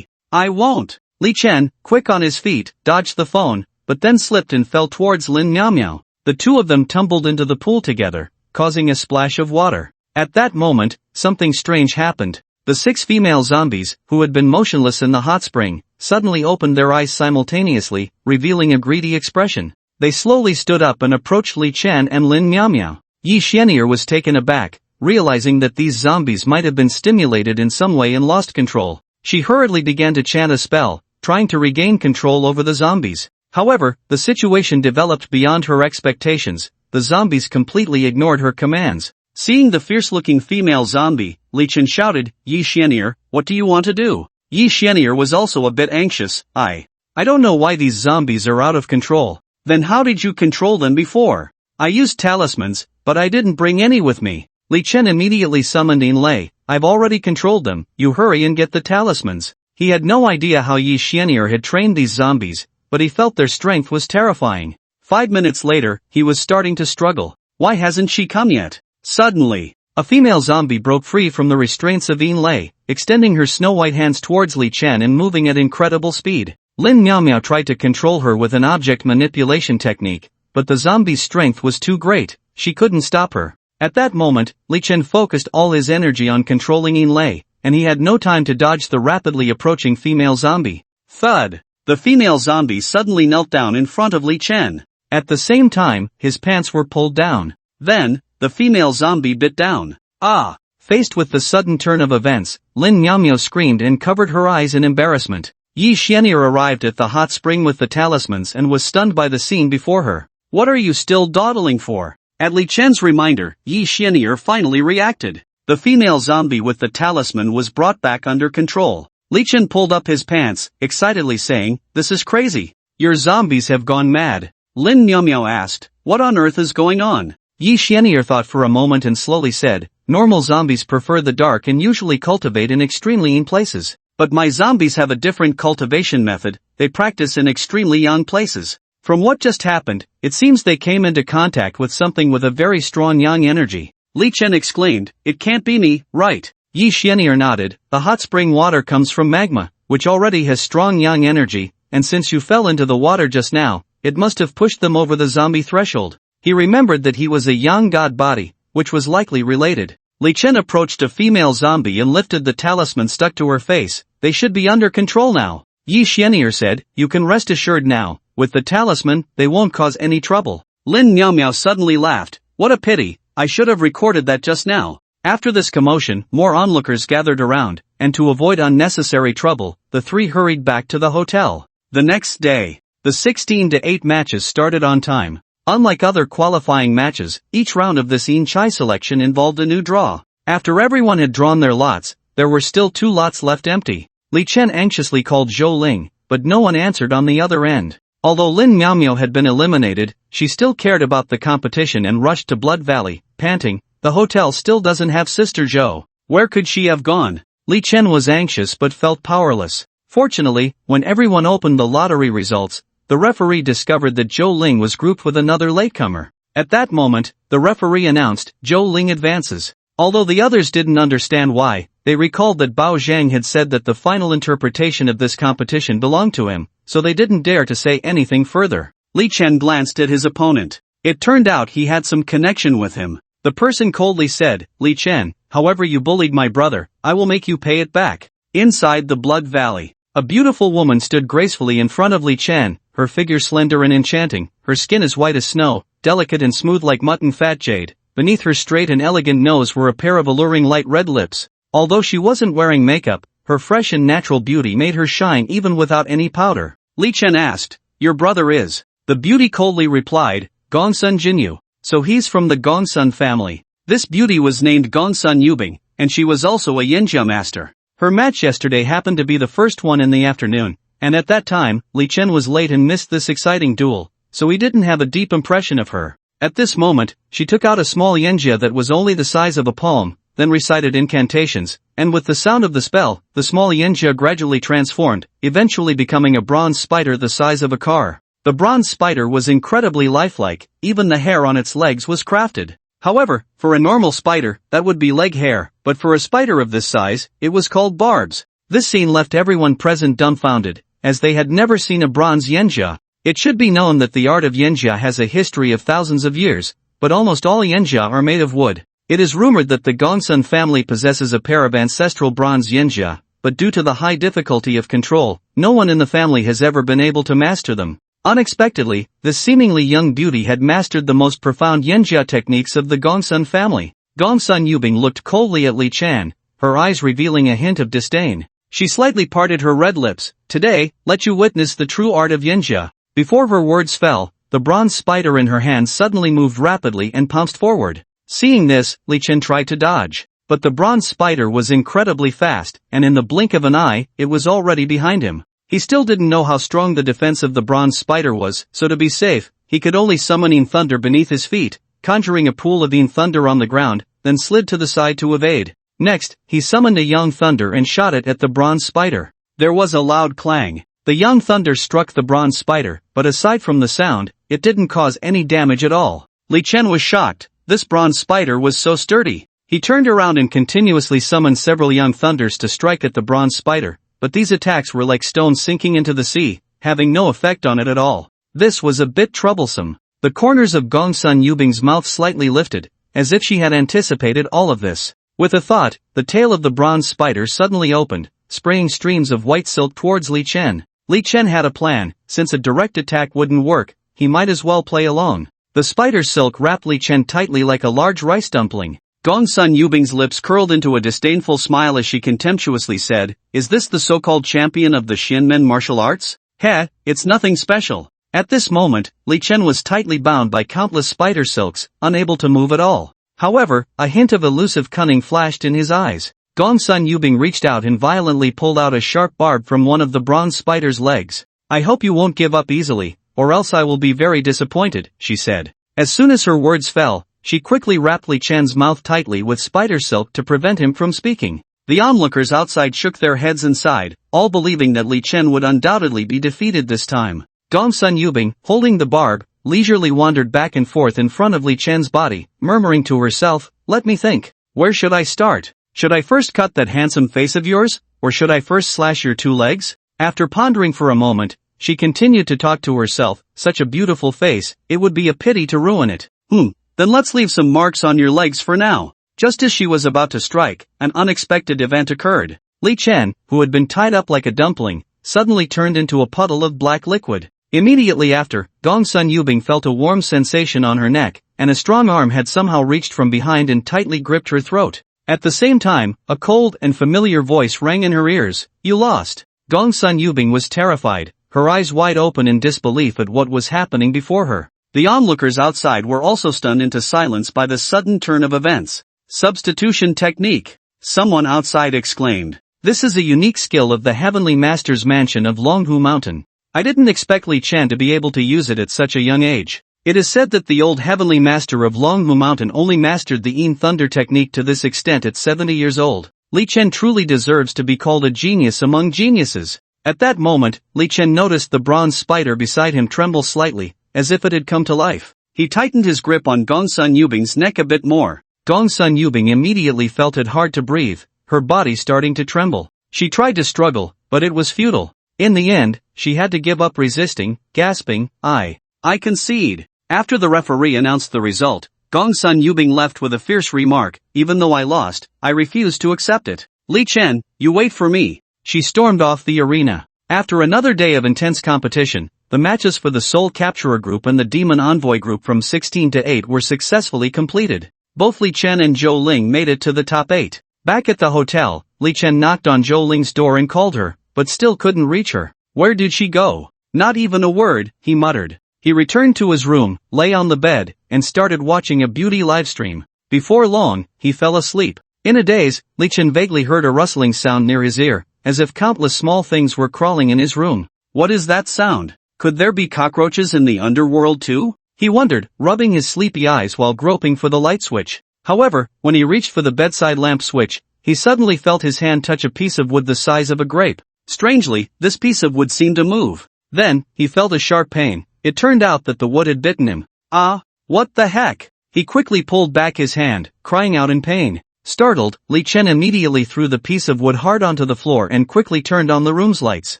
I won't. Li Chen, quick on his feet, dodged the phone, but then slipped and fell towards Lin Miaomio. The two of them tumbled into the pool together, causing a splash of water. At that moment, something strange happened. The 6 female zombies, who had been motionless in the hot spring, suddenly opened their eyes simultaneously, revealing a greedy expression. They slowly stood up and approached Li Chen and Lin Miaomio. Yi Xianyuan was taken aback, realizing that these zombies might have been stimulated in some way and lost control. She hurriedly began to chant a spell, trying to regain control over the zombies. However, the situation developed beyond her expectations. The zombies completely ignored her commands. Seeing the fierce-looking female zombie, Li Chen shouted, Yi Xianyuan, what do you want to do? Yi Xianyuan was also a bit anxious. I don't know why these zombies are out of control. Then how did you control them before? I used talismans, but I didn't bring any with me. Li Chen immediately summoned Yin Lei. I've already controlled them, you hurry and get the talismans. He had no idea how Yi Xianyuan had trained these zombies, but he felt their strength was terrifying. 5 minutes later, he was starting to struggle. Why hasn't she come yet? Suddenly, a female zombie broke free from the restraints of Yin Lei, extending her snow-white hands towards Li Chen and moving at incredible speed. Lin Miaomio tried to control her with an object manipulation technique, but the zombie's strength was too great, she couldn't stop her. At that moment, Li Chen focused all his energy on controlling Yin Lei, and he had no time to dodge the rapidly approaching female zombie. Thud! The female zombie suddenly knelt down in front of Li Chen. At the same time, his pants were pulled down. Then, the female zombie bit down. Ah! Faced with the sudden turn of events, Lin Miaomio screamed and covered her eyes in embarrassment. Yi Xianyuan arrived at the hot spring with the talismans and was stunned by the scene before her. What are you still dawdling for? At Li Chen's reminder, Yi Xianyuan finally reacted. The female zombie with the talisman was brought back under control. Li Chen pulled up his pants, excitedly saying, this is crazy. Your zombies have gone mad. Lin Miaomio asked, what on earth is going on? Yi Xianyuan thought for a moment and slowly said, normal zombies prefer the dark and usually cultivate in extremely young places. But my zombies have a different cultivation method, they practice in extremely young places. From what just happened, it seems they came into contact with something with a very strong yang energy. Li Chen exclaimed, it can't be me, right? Yi Xianyuan nodded, the hot spring water comes from magma, which already has strong yang energy, and since you fell into the water just now, it must have pushed them over the zombie threshold. He remembered that he was a yang god body, which was likely related. Li Chen approached a female zombie and lifted the talisman stuck to her face. They should be under control now. Yi Xianyuan said, you can rest assured now, with the talisman, they won't cause any trouble. Lin Miaomio suddenly laughed, what a pity, I should have recorded that just now. After this commotion, more onlookers gathered around, and to avoid unnecessary trouble, the three hurried back to the hotel. The next day, the 16-8 matches started on time. Unlike other qualifying matches, each round of this Yin Chai selection involved a new draw. After everyone had drawn their lots, there were still 2 lots left empty. Li Chen anxiously called Zhou Ling, but no one answered on the other end. Although Lin Miaomio had been eliminated, she still cared about the competition and rushed to Blood Valley, panting, the hotel still doesn't have Sister Zhou. Where could she have gone? Li Chen was anxious but felt powerless. Fortunately, when everyone opened the lottery results, the referee discovered that Zhou Ling was grouped with another latecomer. At that moment, the referee announced, Zhou Ling advances. Although the others didn't understand why, they recalled that Bao Zhang had said that the final interpretation of this competition belonged to him, so they didn't dare to say anything further. Li Chen glanced at his opponent. It turned out he had some connection with him. The person coldly said, Li Chen, however you bullied my brother, I will make you pay it back. Inside the Blood Valley, a beautiful woman stood gracefully in front of Li Chen, her figure slender and enchanting, her skin as white as snow, delicate and smooth like mutton fat jade. Beneath her straight and elegant nose were a pair of alluring light red lips. Although she wasn't wearing makeup, her fresh and natural beauty made her shine even without any powder. Li Chen asked, your brother is? The beauty coldly replied, Gongsun Jinyu. So he's from the Gongsun family. This beauty was named Gongsun Yubing, and she was also a Yinjia master. Her match yesterday happened to be the first one in the afternoon, and at that time, Li Chen was late and missed this exciting duel, so he didn't have a deep impression of her. At this moment, she took out a small Yinjia that was only the size of a palm, then recited incantations, and with the sound of the spell, the small Yinjia gradually transformed, eventually becoming a bronze spider the size of a car. The bronze spider was incredibly lifelike, even the hair on its legs was crafted. However, for a normal spider, that would be leg hair, but for a spider of this size, it was called barbs. This scene left everyone present dumbfounded, as they had never seen a bronze Yinjia. It should be known that the art of Yinjia has a history of thousands of years, but almost all Yinjia are made of wood. It is rumored that the Gongsun family possesses a pair of ancestral bronze Yinjia, but due to the high difficulty of control, no one in the family has ever been able to master them. Unexpectedly, this seemingly young beauty had mastered the most profound Yinjia techniques of the Gongsun family. Gongsun Yubing looked coldly at Li Chen, her eyes revealing a hint of disdain. She slightly parted her red lips. Today, let you witness the true art of Yinjia. Before her words fell, the bronze spider in her hand suddenly moved rapidly and pounced forward. Seeing this, Li Chen tried to dodge. But the bronze spider was incredibly fast, and in the blink of an eye, it was already behind him. He still didn't know how strong the defense of the bronze spider was, so to be safe, he could only summon Yin Thunder beneath his feet, conjuring a pool of Yin Thunder on the ground, then slid to the side to evade. Next, he summoned a Yang Thunder and shot it at the bronze spider. There was a loud clang. The Yang Thunder struck the bronze spider, but aside from the sound, it didn't cause any damage at all. Li Chen was shocked. This bronze spider was so sturdy. He turned around and continuously summoned several Yang Thunders to strike at the bronze spider, but these attacks were like stones sinking into the sea, having no effect on it at all. This was a bit troublesome. The corners of Gongsun Yubing's mouth slightly lifted, as if she had anticipated all of this. With a thought, the tail of the bronze spider suddenly opened, spraying streams of white silk towards Li Chen. Li Chen had a plan. Since a direct attack wouldn't work, he might as well play alone. The spider silk wrapped Li Chen tightly like a large rice dumpling. Gongsun Yubing's lips curled into a disdainful smile as she contemptuously said, is this the so-called champion of the Shinmen martial arts? Heh, it's nothing special. At this moment, Li Chen was tightly bound by countless spider silks, unable to move at all. However, a hint of elusive cunning flashed in his eyes. Gongsun Yubing reached out and violently pulled out a sharp barb from one of the bronze spider's legs. I hope you won't give up easily, or else I will be very disappointed, she said. As soon as her words fell, she quickly wrapped Li Chen's mouth tightly with spider silk to prevent him from speaking. The onlookers outside shook their heads and sighed, all believing that Li Chen would undoubtedly be defeated this time. Gongsun Yubing, holding the barb, leisurely wandered back and forth in front of Li Chen's body, murmuring to herself, let me think. Where should I start? Should I first cut that handsome face of yours, or should I first slash your two legs? After pondering for a moment, she continued to talk to herself, such a beautiful face, it would be a pity to ruin it. Then let's leave some marks on your legs for now. Just as she was about to strike, an unexpected event occurred. Li Chen, who had been tied up like a dumpling, suddenly turned into a puddle of black liquid. Immediately after, Gongsun Yubing felt a warm sensation on her neck, and a strong arm had somehow reached from behind and tightly gripped her throat. At the same time, a cold and familiar voice rang in her ears, you lost. Gongsun Yubing was terrified, her eyes wide open in disbelief at what was happening before her. The onlookers outside were also stunned into silence by the sudden turn of events. Substitution technique. Someone outside exclaimed. This is a unique skill of the Heavenly Master's mansion of Longhu Mountain. I didn't expect Li Chen to be able to use it at such a young age. It is said that the old heavenly master of Longmu Mountain only mastered the Yin Thunder technique to this extent at 70 years old. Li Chen truly deserves to be called a genius among geniuses. At that moment, Li Chen noticed the bronze spider beside him tremble slightly, as if it had come to life. He tightened his grip on Gongsun Yubing's neck a bit more. Gongsun Yubing immediately felt it hard to breathe, her body starting to tremble. She tried to struggle, but it was futile. In the end, she had to give up resisting, gasping, I concede. After the referee announced the result, Gongsun Yubing left with a fierce remark, even though I lost, I refuse to accept it. Li Chen, you wait for me. She stormed off the arena. After another day of intense competition, the matches for the Soul Capturer group and the Demon Envoy group from 16 to 8 were successfully completed. Both Li Chen and Zhou Ling made it to the top 8. Back at the hotel, Li Chen knocked on Zhou Ling's door and called her, but still couldn't reach her. Where did she go? Not even a word, he muttered. He returned to his room, lay on the bed, and started watching a beauty livestream. Before long, he fell asleep. In a daze, Li Chen vaguely heard a rustling sound near his ear, as if countless small things were crawling in his room. What is that sound? Could there be cockroaches in the underworld too? He wondered, rubbing his sleepy eyes while groping for the light switch. However, when he reached for the bedside lamp switch, he suddenly felt his hand touch a piece of wood the size of a grape. Strangely, this piece of wood seemed to move. Then, he felt a sharp pain. It turned out that the wood had bitten him. Ah, what the heck? He quickly pulled back his hand, crying out in pain. Startled, Li Chen immediately threw the piece of wood hard onto the floor and quickly turned on the room's lights.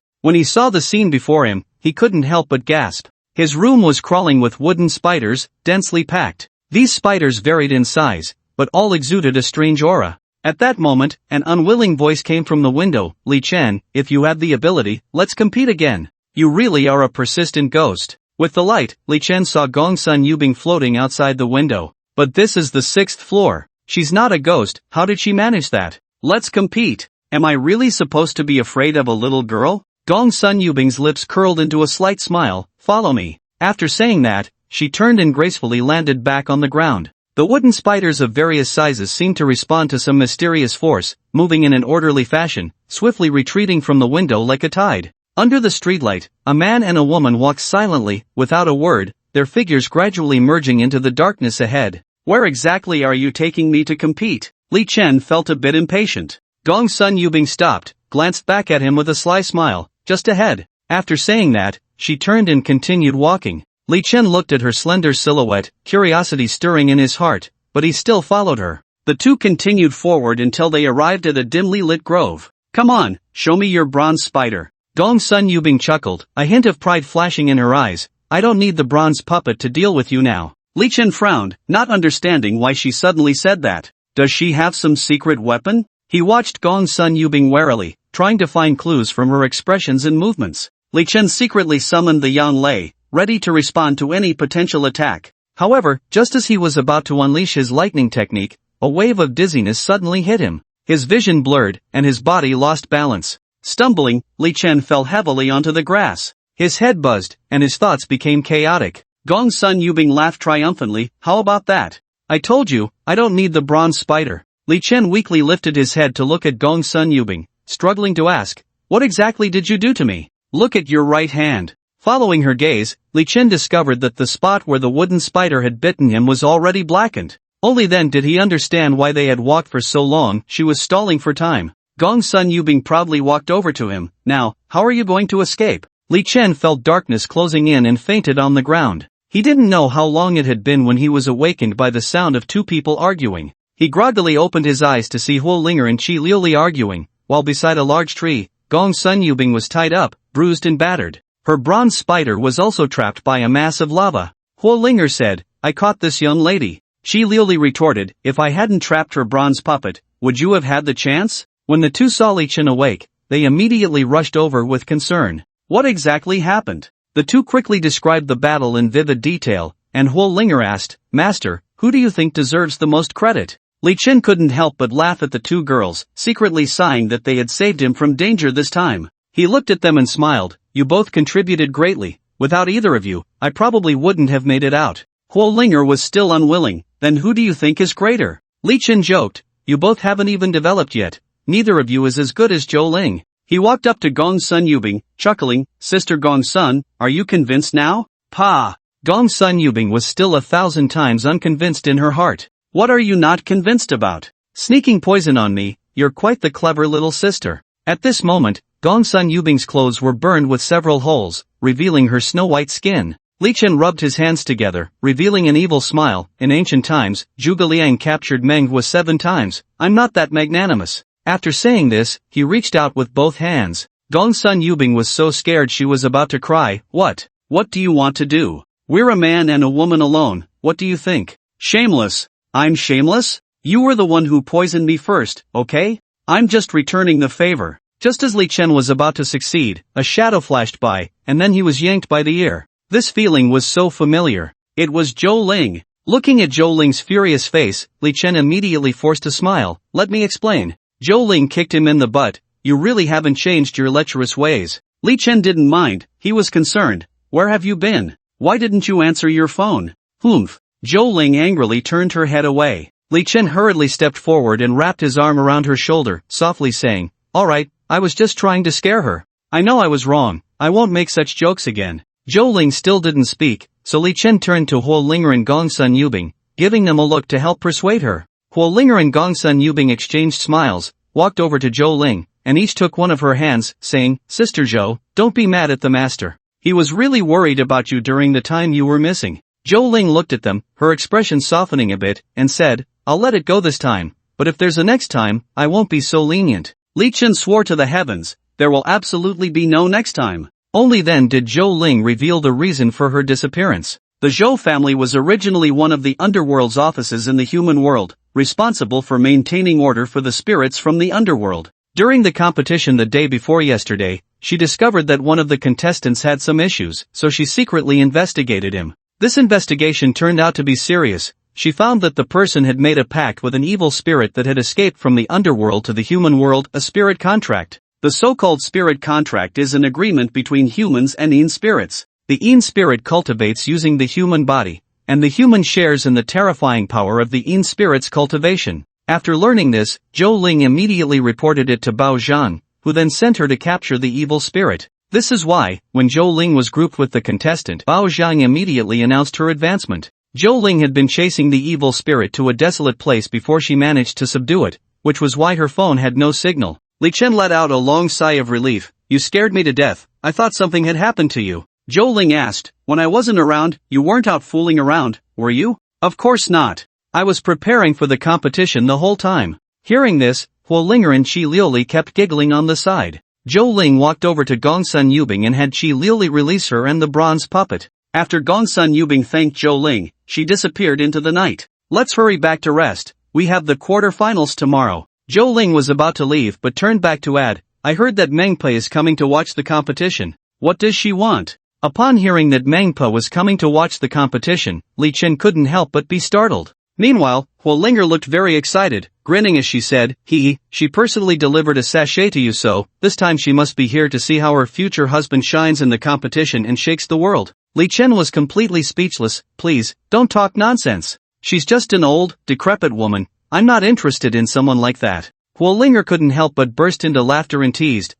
When he saw the scene before him, he couldn't help but gasp. His room was crawling with wooden spiders, densely packed. These spiders varied in size, but all exuded a strange aura. At that moment, an unwilling voice came from the window. Li Chen, if you have the ability, let's compete again. You really are a persistent ghost. With the light, Li Chen saw Gongsun Yubing floating outside the window. But this is the 6th floor. She's not a ghost, how did she manage that? Let's compete. Am I really supposed to be afraid of a little girl? Gongsun Yubing's lips curled into a slight smile, follow me. After saying that, she turned and gracefully landed back on the ground. The wooden spiders of various sizes seemed to respond to some mysterious force, moving in an orderly fashion, swiftly retreating from the window like a tide. Under the streetlight, a man and a woman walked silently, without a word, their figures gradually merging into the darkness ahead. Where exactly are you taking me to compete? Li Chen felt a bit impatient. Gongsun Yubing stopped, glanced back at him with a sly smile, just ahead. After saying that, she turned and continued walking. Li Chen looked at her slender silhouette, curiosity stirring in his heart, but he still followed her. The two continued forward until they arrived at a dimly lit grove. Come on, show me your bronze spider. Gongsun Yubing chuckled, a hint of pride flashing in her eyes. I don't need the bronze puppet to deal with you now. Li Chen frowned, not understanding why she suddenly said that. Does she have some secret weapon? He watched Gongsun Yubing warily, trying to find clues from her expressions and movements. Li Chen secretly summoned the Yan Lei, ready to respond to any potential attack. However, just as he was about to unleash his lightning technique, a wave of dizziness suddenly hit him. His vision blurred, and his body lost balance. Stumbling, Li Chen fell heavily onto the grass. His head buzzed, and his thoughts became chaotic. Gongsun Yubing laughed triumphantly, how about that? I told you, I don't need the bronze spider. Li Chen weakly lifted his head to look at Gongsun Yubing, struggling to ask, what exactly did you do to me? Look at your right hand. Following her gaze, Li Chen discovered that the spot where the wooden spider had bitten him was already blackened. Only then did he understand why they had walked for so long. She was stalling for time. Gongsun Yubing proudly walked over to him. Now, how are you going to escape? Li Chen felt darkness closing in and fainted on the ground. He didn't know how long it had been when he was awakened by the sound of two people arguing. He groggily opened his eyes to see Huo Linger and Qi Liuli arguing, while beside a large tree, Gongsun Yubing was tied up, bruised and battered. Her bronze spider was also trapped by a mass of lava. Huo Linger said, I caught this young lady. Qi Liuli retorted, if I hadn't trapped her bronze puppet, would you have had the chance? When the two saw Li Chen awake, they immediately rushed over with concern. What exactly happened? The two quickly described the battle in vivid detail, and Huo Linger asked, Master, who do you think deserves the most credit? Li Chen couldn't help but laugh at the two girls, secretly sighing that they had saved him from danger this time. He looked at them and smiled, you both contributed greatly. Without either of you, I probably wouldn't have made it out. Huo Linger was still unwilling. Then who do you think is greater? Li Chen joked, you both haven't even developed yet. Neither of you is as good as Zhou Ling. He walked up to Gongsun Yubing, chuckling, Sister Gongsun, are you convinced now? Pa! Gong Sun Yubing was still 1,000 times unconvinced in her heart. What are you not convinced about? Sneaking poison on me, you're quite the clever little sister. At this moment, Gong Sun Yubing's clothes were burned with several holes, revealing her snow-white skin. Li Chen rubbed his hands together, revealing an evil smile. In ancient times, Zhuge Liang captured Manhwa 7 times. I'm not that magnanimous. After saying this, he reached out with both hands. Gong Sun Yubing was so scared she was about to cry. What? What do you want to do? We're a man and a woman alone, what do you think? Shameless. I'm shameless? You were the one who poisoned me first, okay? I'm just returning the favor. Just as Li Chen was about to succeed, a shadow flashed by, and then he was yanked by the ear. This feeling was so familiar. It was Zhou Ling. Looking at Zhou Ling's furious face, Li Chen immediately forced a smile. Let me explain. Zhou Ling kicked him in the butt. You really haven't changed your lecherous ways. Li Chen didn't mind, he was concerned. Where have you been? Why didn't you answer your phone? Humph. Zhou Ling angrily turned her head away. Li Chen hurriedly stepped forward and wrapped his arm around her shoulder, softly saying, Alright, I was just trying to scare her. I know I was wrong, I won't make such jokes again. Zhou Ling still didn't speak, so Li Chen turned to Huo Linger and Gong Sun Yubing, giving them a look to help persuade her. Huo Linger and Gong Sun Yubing exchanged smiles, walked over to Zhou Ling, and each took one of her hands, saying, Sister Zhou, don't be mad at the master. He was really worried about you during the time you were missing. Zhou Ling looked at them, her expression softening a bit, and said, I'll let it go this time, but if there's a next time, I won't be so lenient. Li Chen swore to the heavens, there will absolutely be no next time. Only then did Zhou Ling reveal the reason for her disappearance. The Zhou family was originally one of the underworld's offices in the human world, responsible for maintaining order for the spirits from the underworld. During the competition the day before yesterday, she discovered that one of the contestants had some issues, so she secretly investigated him. This investigation turned out to be serious. She found that the person had made a pact with an evil spirit that had escaped from the underworld to the human world, a spirit contract. The so-called spirit contract is an agreement between humans and Yin spirits. The Yin spirit cultivates using the human body, and the human shares in the terrifying power of the Yin spirit's cultivation. After learning this, Zhou Ling immediately reported it to Bao Zhang, who then sent her to capture the evil spirit. This is why, when Zhou Ling was grouped with the contestant, Bao Zhang immediately announced her advancement. Zhou Ling had been chasing the evil spirit to a desolate place before she managed to subdue it, which was why her phone had no signal. Li Chen let out a long sigh of relief. You scared me to death, I thought something had happened to you. Zhou Ling asked, when I wasn't around, you weren't out fooling around, were you? Of course not. I was preparing for the competition the whole time. Hearing this, Huo Linger and Qi Liuli kept giggling on the side. Zhou Ling walked over to Gong Sun Yubing and had Qi Liuli release her and the bronze puppet. After Gong Sun Yubing thanked Zhou Ling, she disappeared into the night. Let's hurry back to rest, we have the quarterfinals tomorrow. Zhou Ling was about to leave but turned back to add, I heard that Mengpa is coming to watch the competition. What does she want? Upon hearing that Mengpa was coming to watch the competition, Li Chen couldn't help but be startled. Meanwhile, Huo Linger looked very excited, grinning as she said, she personally delivered a sachet to you, so this time she must be here to see how her future husband shines in the competition and shakes the world. Li Chen was completely speechless. Please, don't talk nonsense. She's just an old, decrepit woman. I'm not interested in someone like that. Huo Linger couldn't help but burst into laughter and teased,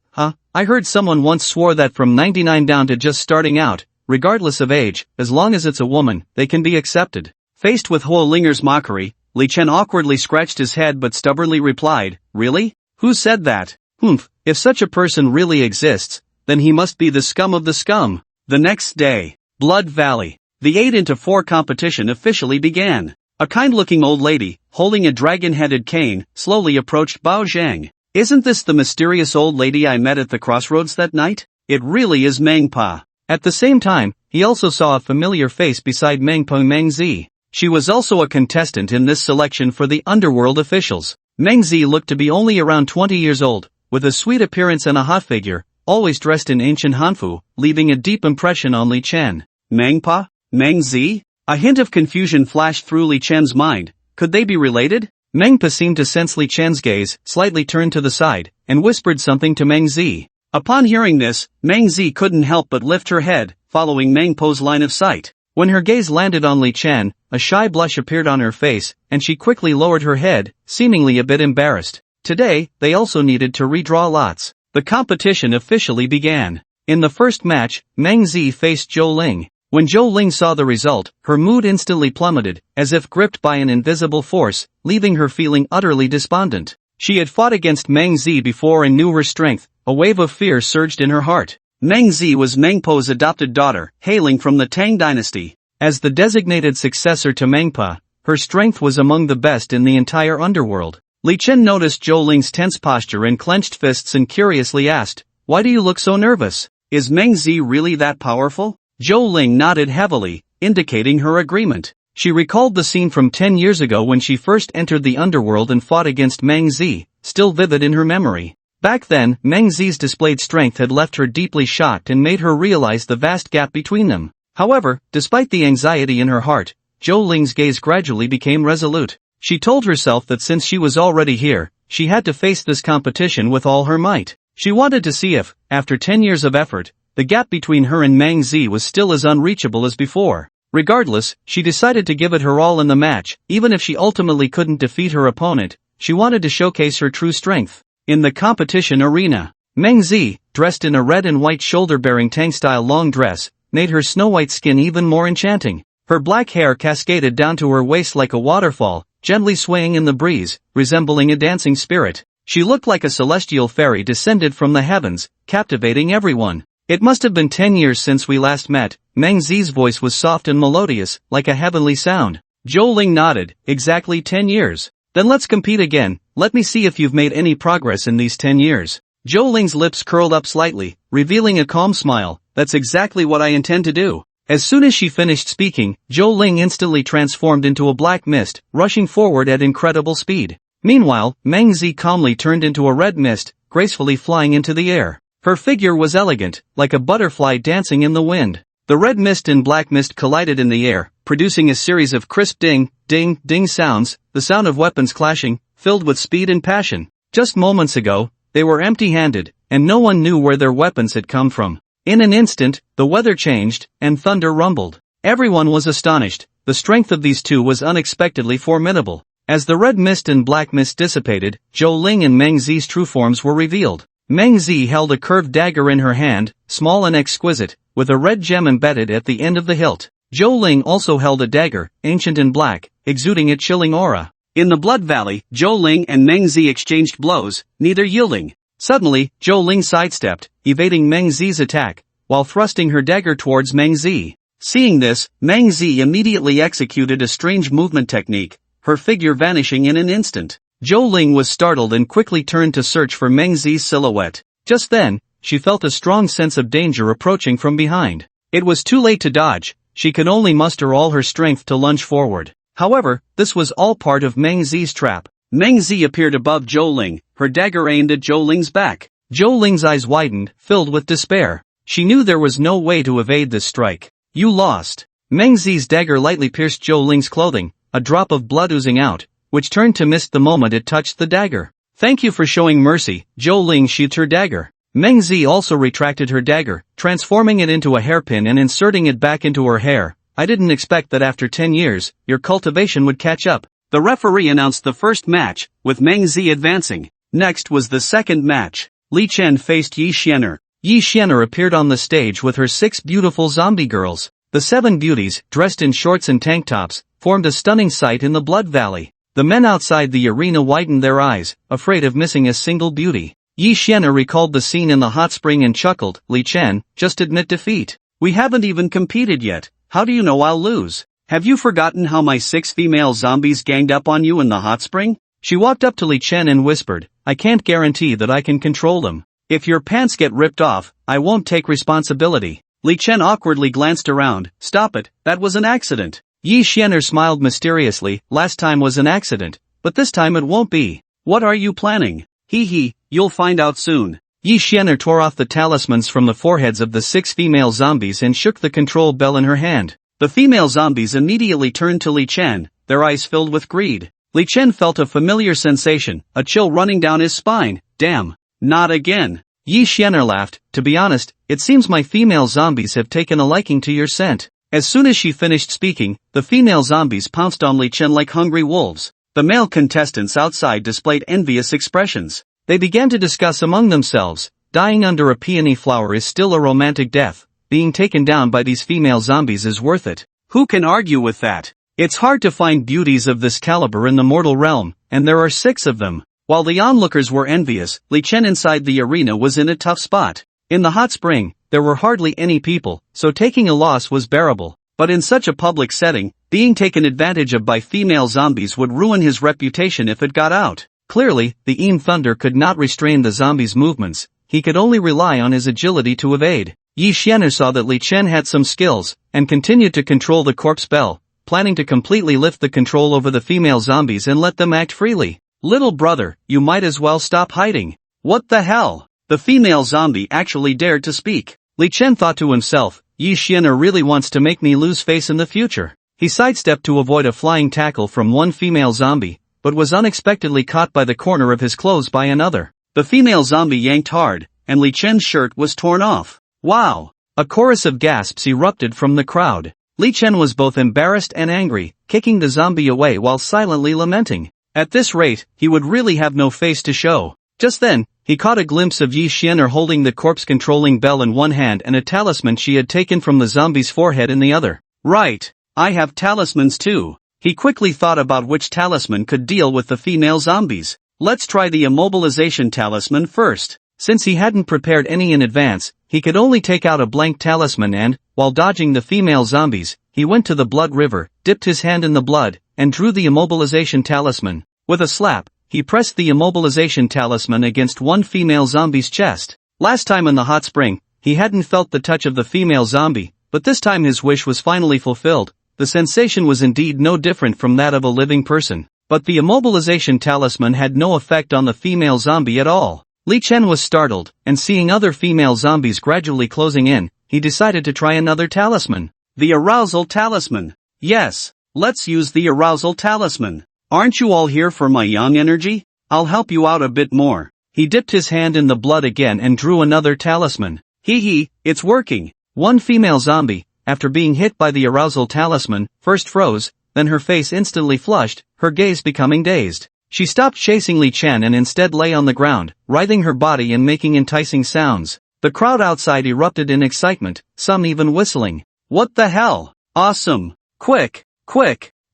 I heard someone once swore that from 99 down to just starting out, regardless of age, as long as it's a woman, they can be accepted. Faced with Huo Linger's mockery, Li Chen awkwardly scratched his head but stubbornly replied, Really? Who said that? Humph, if such a person really exists, then he must be the scum of the scum. The next day, Blood Valley. The 8-into-4 competition officially began. A kind-looking old lady, holding a dragon-headed cane, slowly approached Bao Zhang. Isn't this the mysterious old lady I met at the crossroads that night? It really is Mengpa. At the same time, he also saw a familiar face beside Mengpa Mengzi. She was also a contestant in this selection for the underworld officials. Mengzi looked to be only around 20 years old, with a sweet appearance and a hot figure, always dressed in ancient Hanfu, leaving a deep impression on Li Chen. Mengpa? Mengzi? A hint of confusion flashed through Li Chen's mind. Could they be related? Mengpa seemed to sense Li Chen's gaze, slightly turned to the side, and whispered something to Mengzi. Upon hearing this, Mengzi couldn't help but lift her head, following Mengpo's line of sight. When her gaze landed on Li Chen, a shy blush appeared on her face, and she quickly lowered her head, seemingly a bit embarrassed. Today, they also needed to redraw lots. The competition officially began. In the first match, Mengzi faced Zhou Ling. When Zhou Ling saw the result, her mood instantly plummeted, as if gripped by an invisible force, leaving her feeling utterly despondent. She had fought against Meng Zi before and knew her strength. A wave of fear surged in her heart. Meng Zi was Meng Po's adopted daughter, hailing from the Tang Dynasty. As the designated successor to Meng Pa, her strength was among the best in the entire underworld. Li Chen noticed Zhou Ling's tense posture and clenched fists and curiously asked, "Why do you look so nervous? Is Meng Zi really that powerful?" Zhou Ling nodded heavily, indicating her agreement. She recalled the scene from 10 years ago when she first entered the underworld and fought against Meng Zi, still vivid in her memory. Back then, Meng Zi's displayed strength had left her deeply shocked and made her realize the vast gap between them. However, despite the anxiety in her heart, Zhou Ling's gaze gradually became resolute. She told herself that since she was already here, she had to face this competition with all her might. She wanted to see if, after 10 years of effort, the gap between her and Meng Zi was still as unreachable as before. Regardless, she decided to give it her all in the match. Even if she ultimately couldn't defeat her opponent, she wanted to showcase her true strength. In the competition arena, Meng Zi, dressed in a red and white shoulder-bearing Tang-style long dress, made her snow-white skin even more enchanting. Her black hair cascaded down to her waist like a waterfall, gently swaying in the breeze, resembling a dancing spirit. She looked like a celestial fairy descended from the heavens, captivating everyone. "It must have been 10 years since we last met." Meng Zi's voice was soft and melodious, like a heavenly sound. Zhou Ling nodded, "Exactly 10 years. Then let's compete again. Let me see if you've made any progress in these 10 years. Zhou Ling's lips curled up slightly, revealing a calm smile. "That's exactly what I intend to do." As soon as she finished speaking, Zhou Ling instantly transformed into a black mist, rushing forward at incredible speed. Meanwhile, Meng Zi calmly turned into a red mist, gracefully flying into the air. Her figure was elegant, like a butterfly dancing in the wind. The red mist and black mist collided in the air, producing a series of crisp ding, ding, ding sounds, the sound of weapons clashing, filled with speed and passion. Just moments ago, they were empty-handed, and no one knew where their weapons had come from. In an instant, the weather changed, and thunder rumbled. Everyone was astonished. The strength of these two was unexpectedly formidable. As the red mist and black mist dissipated, Zhou Ling and Meng Zi's true forms were revealed. Meng Zi held a curved dagger in her hand, small and exquisite, with a red gem embedded at the end of the hilt. Zhou Ling also held a dagger, ancient and black, exuding a chilling aura. In the Blood Valley, Zhou Ling and Meng Zi exchanged blows, neither yielding. Suddenly, Zhou Ling sidestepped, evading Meng Zi's attack, while thrusting her dagger towards Meng Zi. Seeing this, Meng Zi immediately executed a strange movement technique, her figure vanishing in an instant. Zhou Ling was startled and quickly turned to search for Meng Zi's silhouette. Just then, she felt a strong sense of danger approaching from behind. It was too late to dodge. She could only muster all her strength to lunge forward. However, this was all part of Meng Zi's trap. Meng Zi appeared above Zhou Ling, her dagger aimed at Zhou Ling's back. Zhou Ling's eyes widened, filled with despair. She knew there was no way to evade this strike. "You lost." Meng Zi's dagger lightly pierced Zhou Ling's clothing, a drop of blood oozing out, which turned to mist the moment it touched the dagger. "Thank you for showing mercy." Zhou Ling sheathed her dagger. Meng Zi also retracted her dagger, transforming it into a hairpin and inserting it back into her hair. "I didn't expect that after 10 years, your cultivation would catch up." The referee announced the first match, with Meng Zi advancing. Next was the second match. Li Chen faced Yi Xianer. Yi Xianer appeared on the stage with her 6 beautiful zombie girls. The 7 beauties, dressed in shorts and tank tops, formed a stunning sight in the Blood Valley. The men outside the arena widened their eyes, afraid of missing a single beauty. Yi Xianer recalled the scene in the hot spring and chuckled. "Li Chen, just admit defeat. We haven't even competed yet. How do you know I'll lose? Have you forgotten how my 6 female zombies ganged up on you in the hot spring?" She walked up to Li Chen and whispered, "I can't guarantee that I can control them. If your pants get ripped off, I won't take responsibility." Li Chen awkwardly glanced around. "Stop it, that was an accident." Yi Xianer smiled mysteriously. "Last time was an accident, but this time it won't be. What are you planning?" "Hee, you'll find out soon." Yi Xianer tore off the talismans from the foreheads of the 6 female zombies and shook the control bell in her hand. The female zombies immediately turned to Li Chen, their eyes filled with greed. Li Chen felt a familiar sensation, a chill running down his spine. "Damn, not again." Yi Xianer laughed. "To be honest, it seems my female zombies have taken a liking to your scent." As soon as she finished speaking, the female zombies pounced on Li Chen like hungry wolves. The male contestants outside displayed envious expressions. They began to discuss among themselves. Dying under a peony flower is still a romantic death, being taken down by these female zombies is worth it. Who can argue with that? It's hard to find beauties of this caliber in the mortal realm, and there are 6 of them. While the onlookers were envious, Li Chen inside the arena was in a tough spot. In the hot spring, there were hardly any people, so taking a loss was bearable. But in such a public setting, being taken advantage of by female zombies would ruin his reputation if it got out. Clearly, the Eam Thunder could not restrain the zombies' movements, he could only rely on his agility to evade. Yi Xianer saw that Li Chen had some skills, and continued to control the corpse bell, planning to completely lift the control over the female zombies and let them act freely. Little brother, you might as well stop hiding. What the hell? The female zombie actually dared to speak. Li Chen thought to himself, Yi Xianer really wants to make me lose face in the future. He sidestepped to avoid a flying tackle from one female zombie, but was unexpectedly caught by the corner of his clothes by another. The female zombie yanked hard, and Li Chen's shirt was torn off. Wow! A chorus of gasps erupted from the crowd. Li Chen was both embarrassed and angry, kicking the zombie away while silently lamenting. At this rate, he would really have no face to show. Just then, he caught a glimpse of Yi Xianer holding the corpse-controlling bell in one hand and a talisman she had taken from the zombie's forehead in the other. Right, I have talismans too. He quickly thought about which talisman could deal with the female zombies. Let's try the immobilization talisman first. Since he hadn't prepared any in advance, he could only take out a blank talisman and, while dodging the female zombies, he went to the blood river, dipped his hand in the blood, and drew the immobilization talisman. With a slap, he pressed the immobilization talisman against one female zombie's chest. Last time in the hot spring, he hadn't felt the touch of the female zombie, but this time his wish was finally fulfilled. The sensation was indeed no different from that of a living person. But the immobilization talisman had no effect on the female zombie at all. Li Chen was startled, and seeing other female zombies gradually closing in, he decided to try another talisman. The arousal talisman. Yes, let's use the arousal talisman. Aren't you all here for my yang energy? I'll help you out a bit more. He dipped his hand in the blood again and drew another talisman. Hee, it's working. One female zombie, after being hit by the arousal talisman, first froze, then her face instantly flushed, her gaze becoming dazed. She stopped chasing Li Chen and instead lay on the ground, writhing her body and making enticing sounds. The crowd outside erupted in excitement, some even whistling. What the hell? Awesome! Quick!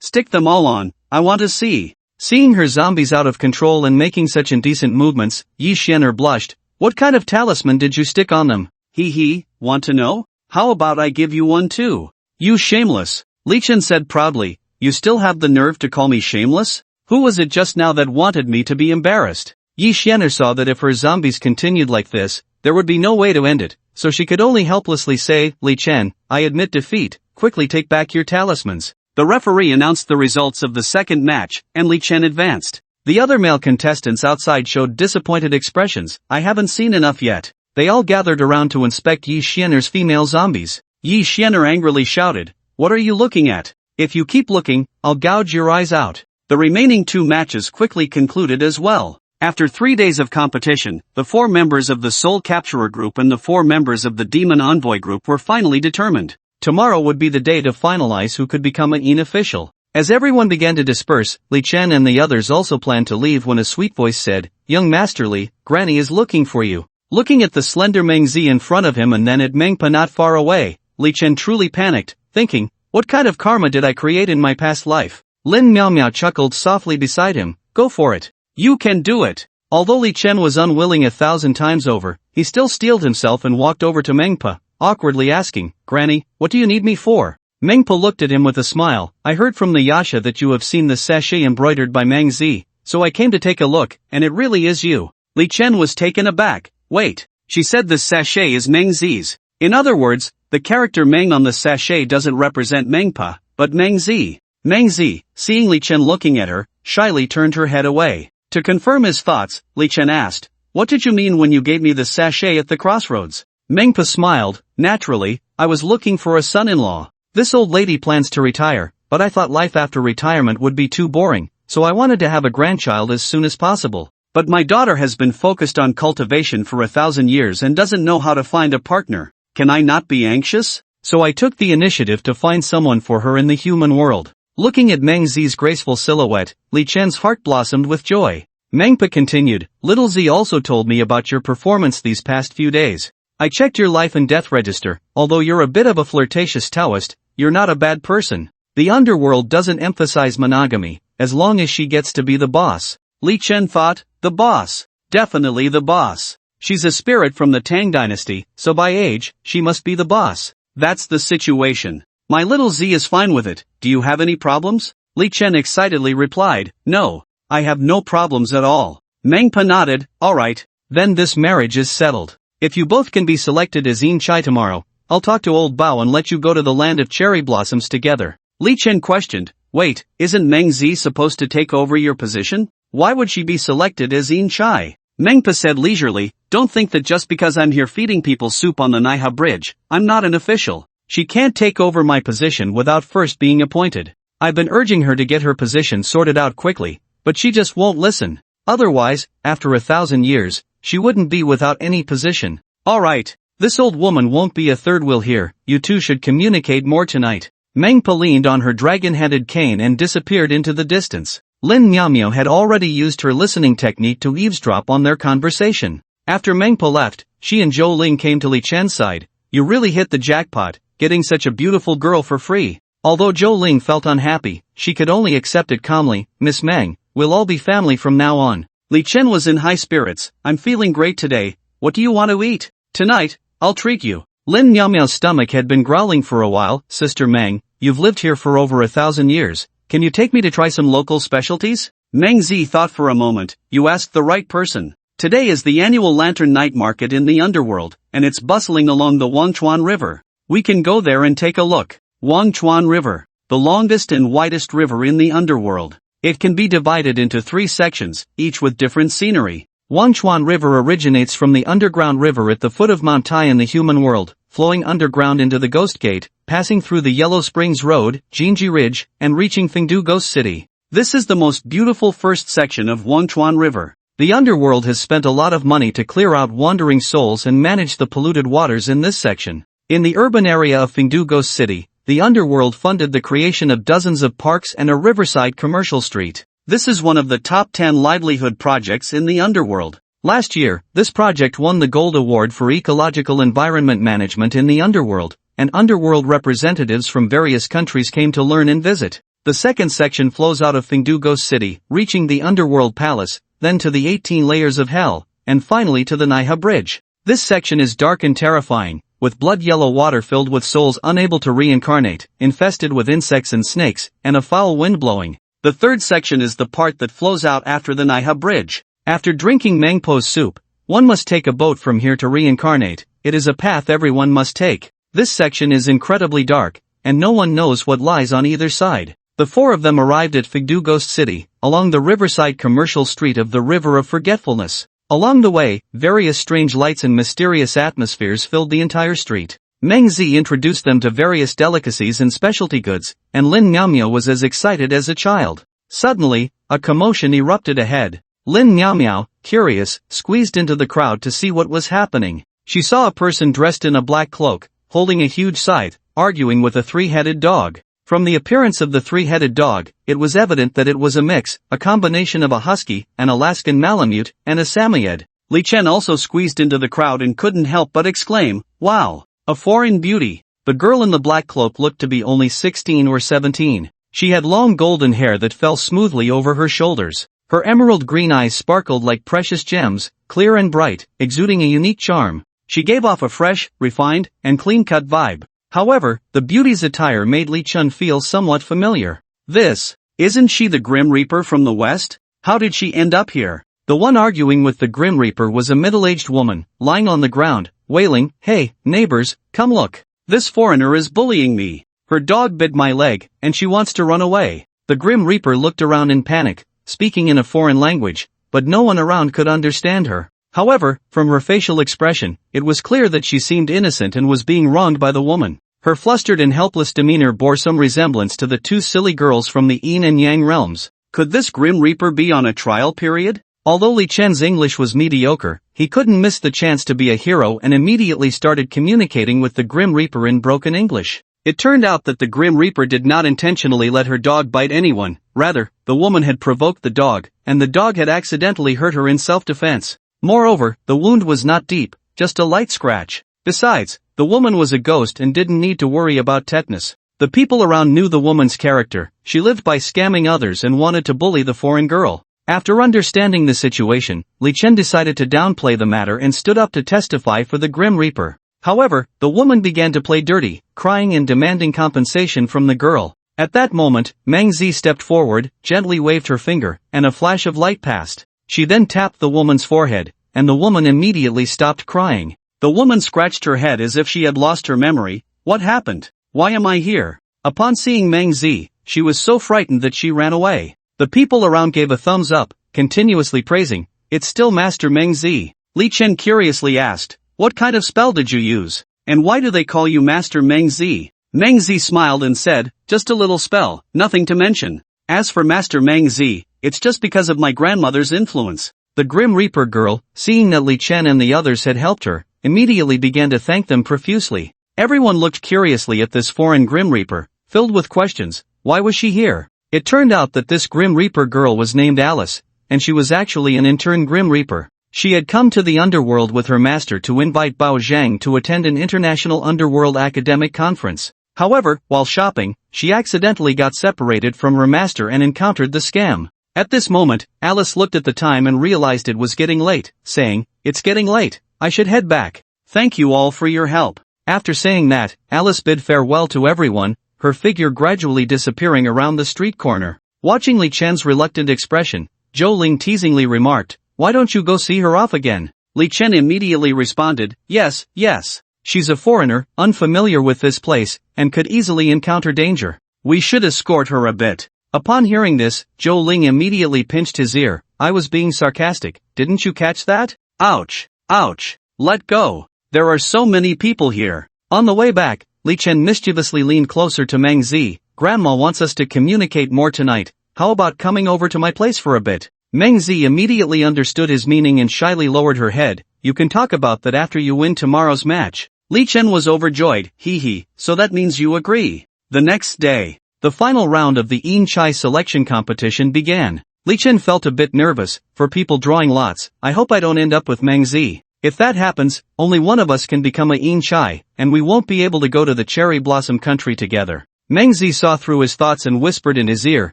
Stick them all on, I want to see. Seeing her zombies out of control and making such indecent movements, Yi Xianer blushed. What kind of talisman did you stick on them? Hee, want to know? How about I give you one too? You shameless! Li Chen said proudly. You still have the nerve to call me shameless? Who was it just now that wanted me to be embarrassed? Yi Xianer saw that if her zombies continued like this, there would be no way to end it, so she could only helplessly say, Li Chen, I admit defeat, quickly take back your talismans. The referee announced the results of the second match, and Li Chen advanced. The other male contestants outside showed disappointed expressions. I haven't seen enough yet. They all gathered around to inspect Yi Xianer's female zombies. Yi Xianer angrily shouted, What are you looking at? If you keep looking, I'll gouge your eyes out. The remaining 2 matches quickly concluded as well. After 3 days of competition, the 4 members of the Soul Capturer group and the 4 members of the Demon Envoy group were finally determined. Tomorrow would be the day to finalize who could become an EAN official. As everyone began to disperse, Li Chen and the others also planned to leave when a sweet voice said, Young Master Li, Granny is looking for you. Looking at the slender Meng Zi in front of him and then at Meng Pa not far away, Li Chen truly panicked, thinking, what kind of karma did I create in my past life? Lin Miao Miao chuckled softly beside him, Go for it. You can do it. Although Li Chen was unwilling 1,000 times over, he still steeled himself and walked over to Meng Pa, awkwardly asking, Granny, what do you need me for? Meng Pa looked at him with a smile. I heard from the Yasha that you have seen the sachet embroidered by Meng Zi, so I came to take a look, and it really is you. Li Chen was taken aback. Wait, she said the sachet is Meng Zi's. In other words, the character Meng on the sachet doesn't represent Meng Pa, but Meng Zi. Meng Zi, seeing Li Chen looking at her, shyly turned her head away. To confirm his thoughts, Li Chen asked, What did you mean when you gave me the sachet at the crossroads? Meng Pa smiled. Naturally, I was looking for a son-in-law. This old lady plans to retire, but I thought life after retirement would be too boring, so I wanted to have a grandchild as soon as possible. But my daughter has been focused on cultivation for 1,000 years and doesn't know how to find a partner. Can I not be anxious? So I took the initiative to find someone for her in the human world. Looking at Meng Zi's graceful silhouette, Li Chen's heart blossomed with joy. Meng Pa continued, Little Z also told me about your performance these past few days. I checked your life and death register, although you're a bit of a flirtatious Taoist, you're not a bad person. The underworld doesn't emphasize monogamy, as long as she gets to be the boss. Li Chen thought, the boss. Definitely the boss. She's a spirit from the Tang Dynasty, so by age, she must be the boss. That's the situation. My little Z is fine with it. Do you have any problems? Li Chen excitedly replied, no. I have no problems at all. Meng Pa nodded, alright. Then this marriage is settled. If you both can be selected as Yin Chai tomorrow, I'll talk to old Bao and let you go to the land of cherry blossoms together. Li Chen questioned, wait, isn't Meng Zi supposed to take over your position? Why would she be selected as Yin Chai? Meng Pa said leisurely, don't think that just because I'm here feeding people soup on the Naiha Bridge, I'm not an official. She can't take over my position without first being appointed. I've been urging her to get her position sorted out quickly, but she just won't listen. Otherwise, after 1,000 years, she wouldn't be without any position. Alright, this old woman won't be a third wheel here, you two should communicate more tonight. Meng Pa leaned on her dragon-headed cane and disappeared into the distance. Lin Miaomio had already used her listening technique to eavesdrop on their conversation. After Meng Pa left, she and Zhou Ling came to Li Chen's side. You really hit the jackpot, getting such a beautiful girl for free. Although Zhou Ling felt unhappy, she could only accept it calmly. Miss Meng, we'll all be family from now on. Li Chen was in high spirits. I'm feeling great today. What do you want to eat? Tonight, I'll treat you. Lin Miaomiao's stomach had been growling for a while. Sister Meng, you've lived here for over 1,000 years. Can you take me to try some local specialties? Meng Zi thought for a moment. You asked the right person. Today is the annual Lantern Night Market in the underworld, and it's bustling along the Wangchuan River. We can go there and take a look. Wangchuan River, the longest and widest river in the underworld. It can be divided into 3 sections, each with different scenery. Wangchuan River originates from the underground river at the foot of Mount Tai in the human world, flowing underground into the Ghost Gate, passing through the Yellow Springs Road, Jinji Ridge, and reaching Fengdu Ghost City. This is the most beautiful first section of Wangchuan River. The underworld has spent a lot of money to clear out wandering souls and manage the polluted waters in this section. In the urban area of Fengdu Ghost City, the underworld funded the creation of dozens of parks and a riverside commercial street. This is one of the top 10 livelihood projects in the underworld. Last year, this project won the Gold Award for Ecological Environment Management in the underworld, and underworld representatives from various countries came to learn and visit. The second section flows out of Fengdu Ghost City, reaching the Underworld Palace, then to the 18 layers of hell, and finally to the Naiha Bridge. This section is dark and terrifying, with blood-yellow water filled with souls unable to reincarnate, infested with insects and snakes, and a foul wind blowing. The third section is the part that flows out after the Naiha Bridge. After drinking Mangpo's soup, one must take a boat from here to reincarnate. It is a path everyone must take. This section is incredibly dark, and no one knows what lies on either side. The 4 of them arrived at Fengdu Ghost City, along the riverside commercial street of the River of Forgetfulness. Along the way, various strange lights and mysterious atmospheres filled the entire street. Meng Zi introduced them to various delicacies and specialty goods, and Lin Miaomio was as excited as a child. Suddenly, a commotion erupted ahead. Lin Miaomio, curious, squeezed into the crowd to see what was happening. She saw a person dressed in a black cloak, holding a huge scythe, arguing with a 3-headed dog. From the appearance of the 3-headed dog, it was evident that it was a mix, a combination of a husky, an Alaskan Malamute, and a Samoyed. Li Chen also squeezed into the crowd and couldn't help but exclaim, wow! A foreign beauty. The girl in the black cloak looked to be only 16 or 17. She had long golden hair that fell smoothly over her shoulders. Her emerald green eyes sparkled like precious gems, clear and bright, exuding a unique charm. She gave off a fresh, refined, and clean-cut vibe. However, the beauty's attire made Li Chen feel somewhat familiar. Isn't she the Grim Reaper from the West? How did she end up here? The one arguing with the Grim Reaper was a middle-aged woman, lying on the ground, wailing, hey, neighbors, come look. This foreigner is bullying me. Her dog bit my leg, and she wants to run away. The Grim Reaper looked around in panic, speaking in a foreign language, but no one around could understand her. However, from her facial expression, it was clear that she seemed innocent and was being wronged by the woman. Her flustered and helpless demeanor bore some resemblance to the 2 silly girls from the Yin and Yang realms. Could this Grim Reaper be on a trial period? Although Li Chen's English was mediocre, he couldn't miss the chance to be a hero and immediately started communicating with the Grim Reaper in broken English. It turned out that the Grim Reaper did not intentionally let her dog bite anyone, rather, the woman had provoked the dog, and the dog had accidentally hurt her in self-defense. Moreover, the wound was not deep, just a light scratch. Besides, the woman was a ghost and didn't need to worry about tetanus. The people around knew the woman's character. She lived by scamming others and wanted to bully the foreign girl. After understanding the situation, Li Chen decided to downplay the matter and stood up to testify for the Grim Reaper. However, the woman began to play dirty, crying and demanding compensation from the girl. At that moment, Meng Zi stepped forward, gently waved her finger, and a flash of light passed. She then tapped the woman's forehead, and the woman immediately stopped crying. The woman scratched her head as if she had lost her memory. What happened? Why am I here? Upon seeing Meng Zi, she was so frightened that she ran away. The people around gave a thumbs up, continuously praising, "It's still Master Meng Zi." Li Chen curiously asked, "What kind of spell did you use? And why do they call you Master Meng Zi?" Meng Zi smiled and said, "Just a little spell, nothing to mention. As for Master Meng Zi, it's just because of my grandmother's influence." The Grim Reaper girl, seeing that Li Chen and the others had helped her, immediately began to thank them profusely. Everyone looked curiously at this foreign Grim Reaper, filled with questions. Why was she here? It turned out that this Grim Reaper girl was named Alice, and she was actually an intern Grim Reaper. She had come to the underworld with her master to invite Bao Zhang to attend an international underworld academic conference. However, while shopping, she accidentally got separated from her master and encountered the scam. At this moment, Alice looked at the time and realized it was getting late, saying, "It's getting late, I should head back. Thank you all for your help." After saying that, Alice bid farewell to everyone, her figure gradually disappearing around the street corner. Watching Li Chen's reluctant expression, Zhou Ling teasingly remarked, "Why don't you go see her off again?" Li Chen immediately responded, "Yes, yes. She's a foreigner, unfamiliar with this place, and could easily encounter danger. We should escort her a bit." Upon hearing this, Zhou Ling immediately pinched his ear. "I was being sarcastic, didn't you catch that? Ouch, ouch, let go. There are so many people here." On the way back, Li Chen mischievously leaned closer to Meng Zi. "Grandma wants us to communicate more tonight. How about coming over to my place for a bit?" Meng Zi immediately understood his meaning and shyly lowered her head. "You can talk about that after you win tomorrow's match." Li Chen was overjoyed. Hee, so that means you agree. The next day, the final round of the Yin Chai selection competition began. Li Chen felt a bit nervous, for people drawing lots. "I hope I don't end up with Meng Zi. If that happens, only one of us can become a Yin Chai, and we won't be able to go to the cherry blossom country together." Meng Zi saw through his thoughts and whispered in his ear,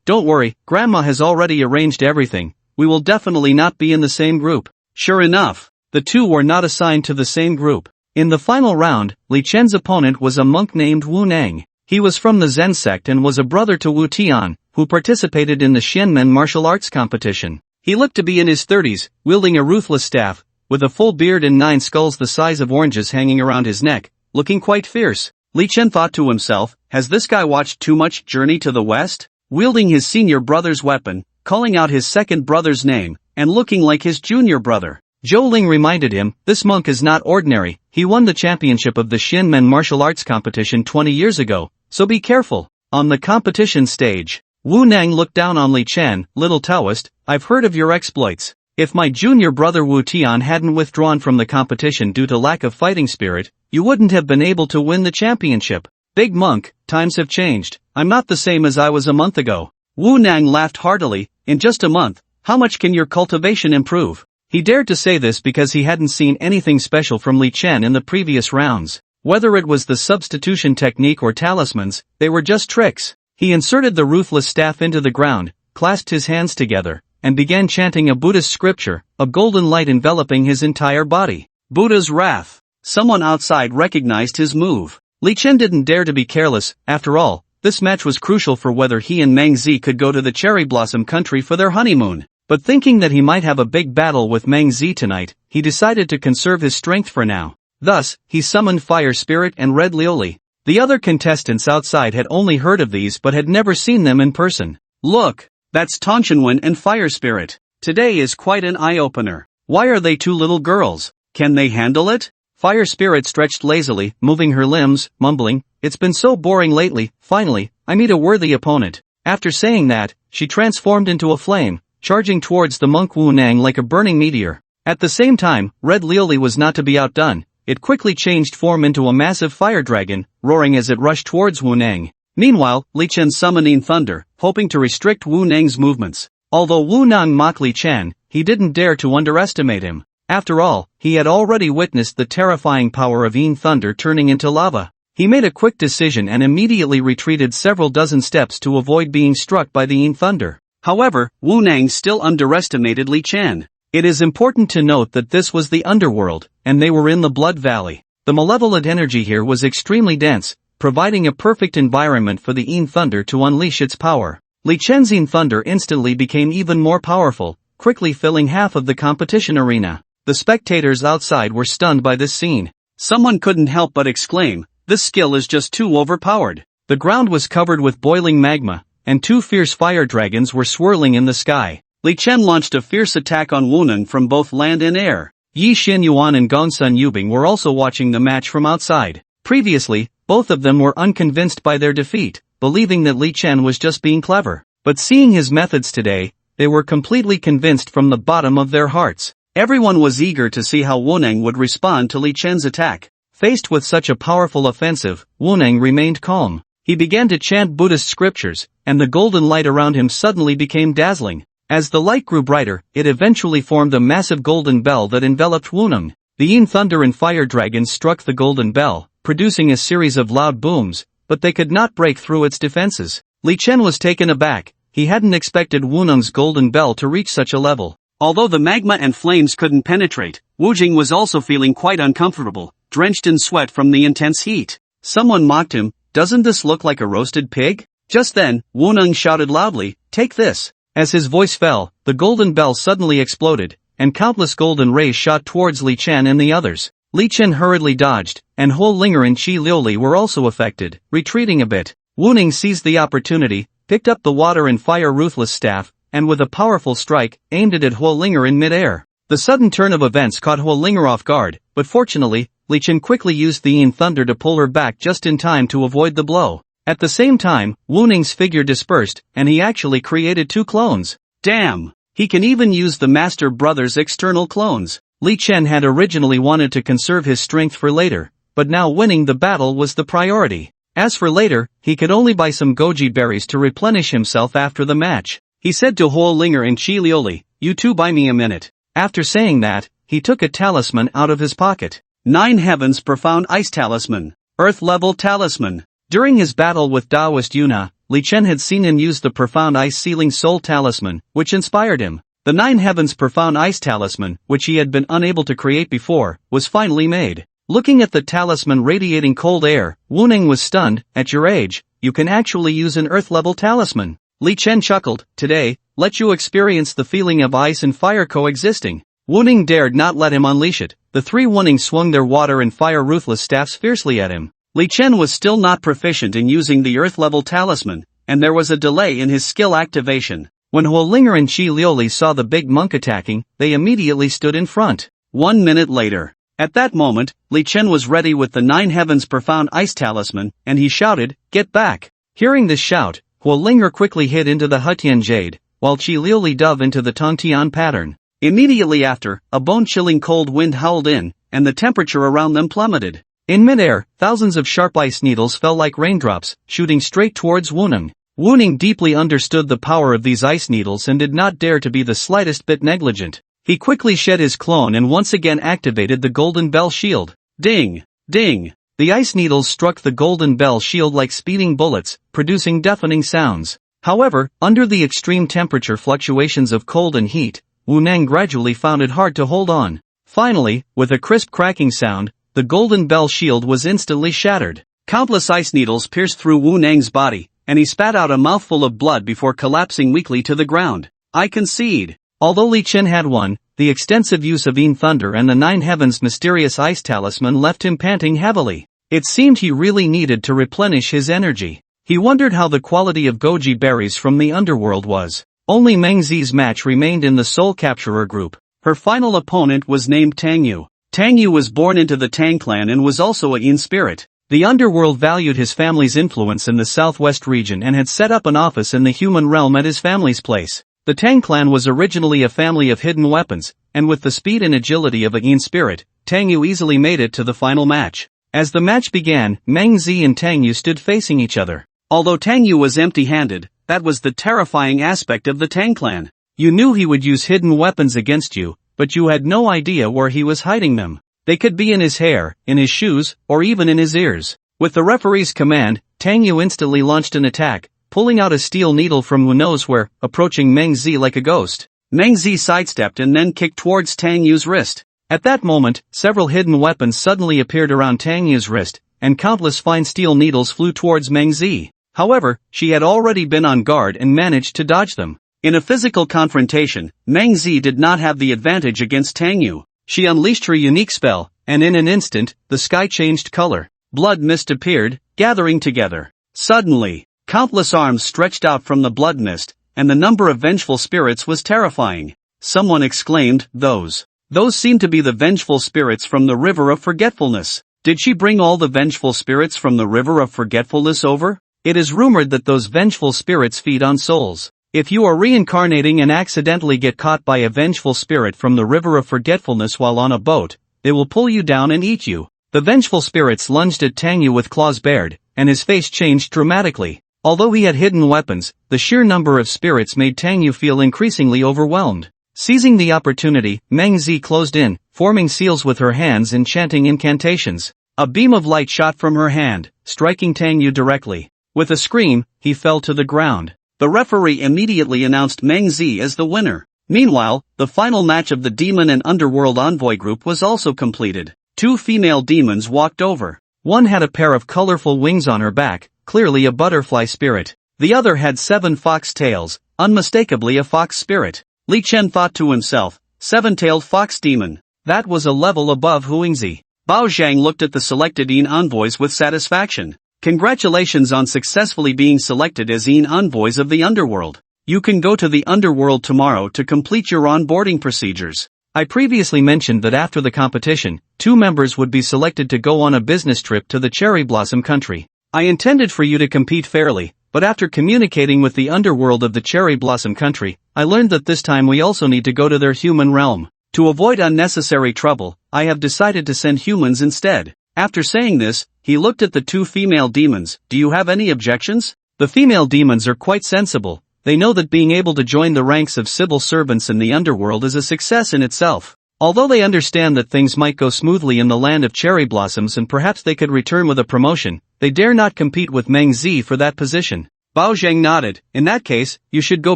"Don't worry, Grandma has already arranged everything. We will definitely not be in the same group." Sure enough, the two were not assigned to the same group. In the final round, Li Chen's opponent was a monk named Wu Nang. He was from the Zen sect and was a brother to Wu Tian, who participated in the Xianmen martial arts competition. He looked to be in his 30s, wielding a ruthless staff, with a full beard and 9 skulls the size of oranges hanging around his neck, looking quite fierce. Li Chen thought to himself, has this guy watched too much Journey to the West? Wielding his senior brother's weapon, calling out his second brother's name, and looking like his junior brother. Zhou Ling reminded him, this monk is not ordinary, he won the championship of the Xianmen martial arts competition 20 years ago, so be careful. On the competition stage, Wu Nang looked down on Li Chen, "Little Taoist, I've heard of your exploits. If my junior brother Wu Tian hadn't withdrawn from the competition due to lack of fighting spirit, you wouldn't have been able to win the championship. Big monk, times have changed, I'm not the same as I was a month ago." Wu Nang laughed heartily, "In just a month, how much can your cultivation improve?" He dared to say this because he hadn't seen anything special from Li Chen in the previous rounds. Whether it was the substitution technique or talismans, they were just tricks. He inserted the ruthless staff into the ground, clasped his hands together, and began chanting a Buddhist scripture, a golden light enveloping his entire body. Buddha's wrath. Someone outside recognized his move. Li Chen didn't dare to be careless. After all, this match was crucial for whether he and Meng Zi could go to the cherry blossom country for their honeymoon. But thinking that he might have a big battle with Meng Zi tonight, he decided to conserve his strength for now. Thus, he summoned Fire Spirit and Red Lioli. The other contestants outside had only heard of these but had never seen them in person. Look, that's Tongshenwen and Fire Spirit. Today is quite an eye-opener. Why are they 2 little girls? Can they handle it? Fire Spirit stretched lazily, moving her limbs, mumbling, "It's been so boring lately, finally, I meet a worthy opponent." After saying that, she transformed into a flame, charging towards the monk Wu Nang like a burning meteor. At the same time, Red Lioli was not to be outdone. It quickly changed form into a massive fire dragon, roaring as it rushed towards Wu Nang. Meanwhile, Li Chen summoning thunder, hoping to restrict Wu Nang's movements. Although Wu Nang mocked Li Chen, he didn't dare to underestimate him. After all, he had already witnessed the terrifying power of Yin Thunder turning into lava. He made a quick decision and immediately retreated several dozen steps to avoid being struck by the Yin Thunder. However, Wu Nang still underestimated Li Chen. It is important to note that this was the underworld, and they were in the Blood Valley. The malevolent energy here was extremely dense, providing a perfect environment for the Yin Thunder to unleash its power. Li Chen's Yin Thunder instantly became even more powerful, quickly filling half of the competition arena. The spectators outside were stunned by this scene. Someone couldn't help but exclaim, "This skill is just too overpowered." The ground was covered with boiling magma, and two fierce fire dragons were swirling in the sky. Li Chen launched a fierce attack on Wu Nang from both land and air. Yi Xinyuan and Gongsun Yubing were also watching the match from outside. Previously, both of them were unconvinced by their defeat, believing that Li Chen was just being clever. But seeing his methods today, they were completely convinced from the bottom of their hearts. Everyone was eager to see how Wu Nang would respond to Li Chen's attack. Faced with such a powerful offensive, Wu Nang remained calm. He began to chant Buddhist scriptures, and the golden light around him suddenly became dazzling. As the light grew brighter, it eventually formed a massive golden bell that enveloped Wu Nang. The Yin Thunder and Fire Dragons struck the golden bell, producing a series of loud booms, but they could not break through its defenses. Li Chen was taken aback. He hadn't expected Wu Nang's golden bell to reach such a level. Although the magma and flames couldn't penetrate, Wu Jing was also feeling quite uncomfortable, drenched in sweat from the intense heat. Someone mocked him, "Doesn't this look like a roasted pig?" Just then, Wu Nang shouted loudly, "Take this!" As his voice fell, the golden bell suddenly exploded, and countless golden rays shot towards Li Chen and the others. Li Chen hurriedly dodged, and Huo Linger and Qi Liuli were also affected, retreating a bit. Wu Nang seized the opportunity, picked up the water and fire ruthless staff, and with a powerful strike, aimed it at Huo Linger in mid-air. The sudden turn of events caught Huo Linger off guard, but fortunately, Li Chen quickly used the Yin Thunder to pull her back just in time to avoid the blow. At the same time, Wu Nang's figure dispersed, and he actually created two clones. Damn! He can even use the Master Brother's external clones. Li Chen had originally wanted to conserve his strength for later, but now winning the battle was the priority. As for later, he could only buy some goji berries to replenish himself after the match. He said to Huo Linger and Qi Liuli, "You two buy me a minute." After saying that, he took a talisman out of his pocket. 9 Heavens Profound Ice Talisman. Earth-level talisman. During his battle with Taoist Yuna, Li Chen had seen him use the Profound Ice Sealing Soul Talisman, which inspired him. The 9 Heavens Profound Ice Talisman, which he had been unable to create before, was finally made. Looking at the talisman radiating cold air, Wu Nang was stunned. "At your age, you can actually use an earth-level talisman." Li Chen chuckled, "Today, let you experience the feeling of ice and fire coexisting." Wu Nang dared not let him unleash it. The three Wu Nang swung their water and fire ruthless staffs fiercely at him. Li Chen was still not proficient in using the earth-level talisman, and there was a delay in his skill activation. When Huo Linger and Qi Liuli saw the big monk attacking, they immediately stood in front. 1 minute later. At that moment, Li Chen was ready with the 9 Heavens Profound Ice Talisman, and he shouted, "Get back!" Hearing this shout, Huo Linger quickly hid into the Hutian Jade, while Qi Liuli dove into the Tongtian pattern. Immediately after, a bone-chilling cold wind howled in, and the temperature around them plummeted. In midair, thousands of sharp ice needles fell like raindrops, shooting straight towards Wu Nang. Wu Nang deeply understood the power of these ice needles and did not dare to be the slightest bit negligent. He quickly shed his clone and once again activated the Golden Bell Shield. Ding! Ding! The ice needles struck the Golden Bell Shield like speeding bullets, producing deafening sounds. However, under the extreme temperature fluctuations of cold and heat, Wu Nang gradually found it hard to hold on. Finally, with a crisp cracking sound, the Golden Bell Shield was instantly shattered. Countless ice needles pierced through Wu Nang's body, and he spat out a mouthful of blood before collapsing weakly to the ground. I concede. Although Li Chen had won, the extensive use of Yin Thunder and the 9 Heavens mysterious ice talisman left him panting heavily. It seemed he really needed to replenish his energy. He wondered how the quality of goji berries from the underworld was. Only Meng Zi's match remained in the Soul Capturer group. Her final opponent was named Tang Yu. Tang Yu was born into the Tang clan and was also a Yin spirit. The underworld valued his family's influence in the southwest region and had set up an office in the human realm at his family's place. The Tang clan was originally a family of hidden weapons, and with the speed and agility of a Yin spirit, Tang Yu easily made it to the final match. As the match began, Meng Zi and Tang Yu stood facing each other. Although Tang Yu was empty-handed, that was the terrifying aspect of the Tang clan. You knew he would use hidden weapons against you, but you had no idea where he was hiding them. They could be in his hair, in his shoes, or even in his ears. With the referee's command, Tang Yu instantly launched an attack, pulling out a steel needle from who knows where, approaching Meng Zi like a ghost. Meng Zi sidestepped and then kicked towards Tang Yu's wrist. At that moment, several hidden weapons suddenly appeared around Tang Yu's wrist, and countless fine steel needles flew towards Meng Zi. However, she had already been on guard and managed to dodge them. In a physical confrontation, Meng Zi did not have the advantage against Tang Yu. She unleashed her unique spell, and in an instant, the sky changed color. Blood mist appeared, gathering together. Suddenly, countless arms stretched out from the blood mist, and the number of vengeful spirits was terrifying. Someone exclaimed, Those seem to be the vengeful spirits from the River of Forgetfulness. Did she bring all the vengeful spirits from the River of Forgetfulness over? It is rumored that those vengeful spirits feed on souls. If you are reincarnating and accidentally get caught by a vengeful spirit from the River of Forgetfulness while on a boat, they will pull you down and eat you. The vengeful spirits lunged at Tang Yu with claws bared, and his face changed dramatically. Although he had hidden weapons, the sheer number of spirits made Tang Yu feel increasingly overwhelmed. Seizing the opportunity, Meng Zi closed in, forming seals with her hands and chanting incantations. A beam of light shot from her hand, striking Tang Yu directly. With a scream, he fell to the ground. The referee immediately announced Meng Zi as the winner. Meanwhile, the final match of the Demon and Underworld Envoy group was also completed. 2 female demons walked over. One had a pair of colorful wings on her back, clearly a butterfly spirit. The other had 7 fox tails, unmistakably a fox spirit. Li Chen thought to himself, 7-tailed fox demon. That was a level above Huingzi. Bao Zhang looked at the selected Yin envoys with satisfaction. Congratulations on successfully being selected as Yin envoys of the Underworld. You can go to the Underworld tomorrow to complete your onboarding procedures. I previously mentioned that after the competition, 2 members would be selected to go on a business trip to the Cherry Blossom country. I intended for you to compete fairly, but after communicating with the underworld of the Cherry Blossom country, I learned that this time we also need to go to their human realm. To avoid unnecessary trouble, I have decided to send humans instead. After saying this, he looked at the 2 female demons. Do you have any objections? The female demons are quite sensible. They know that being able to join the ranks of civil servants in the underworld is a success in itself. Although they understand that things might go smoothly in the land of cherry blossoms and perhaps they could return with a promotion, they dare not compete with Meng Zi for that position. Bao Zhang nodded. In that case, you should go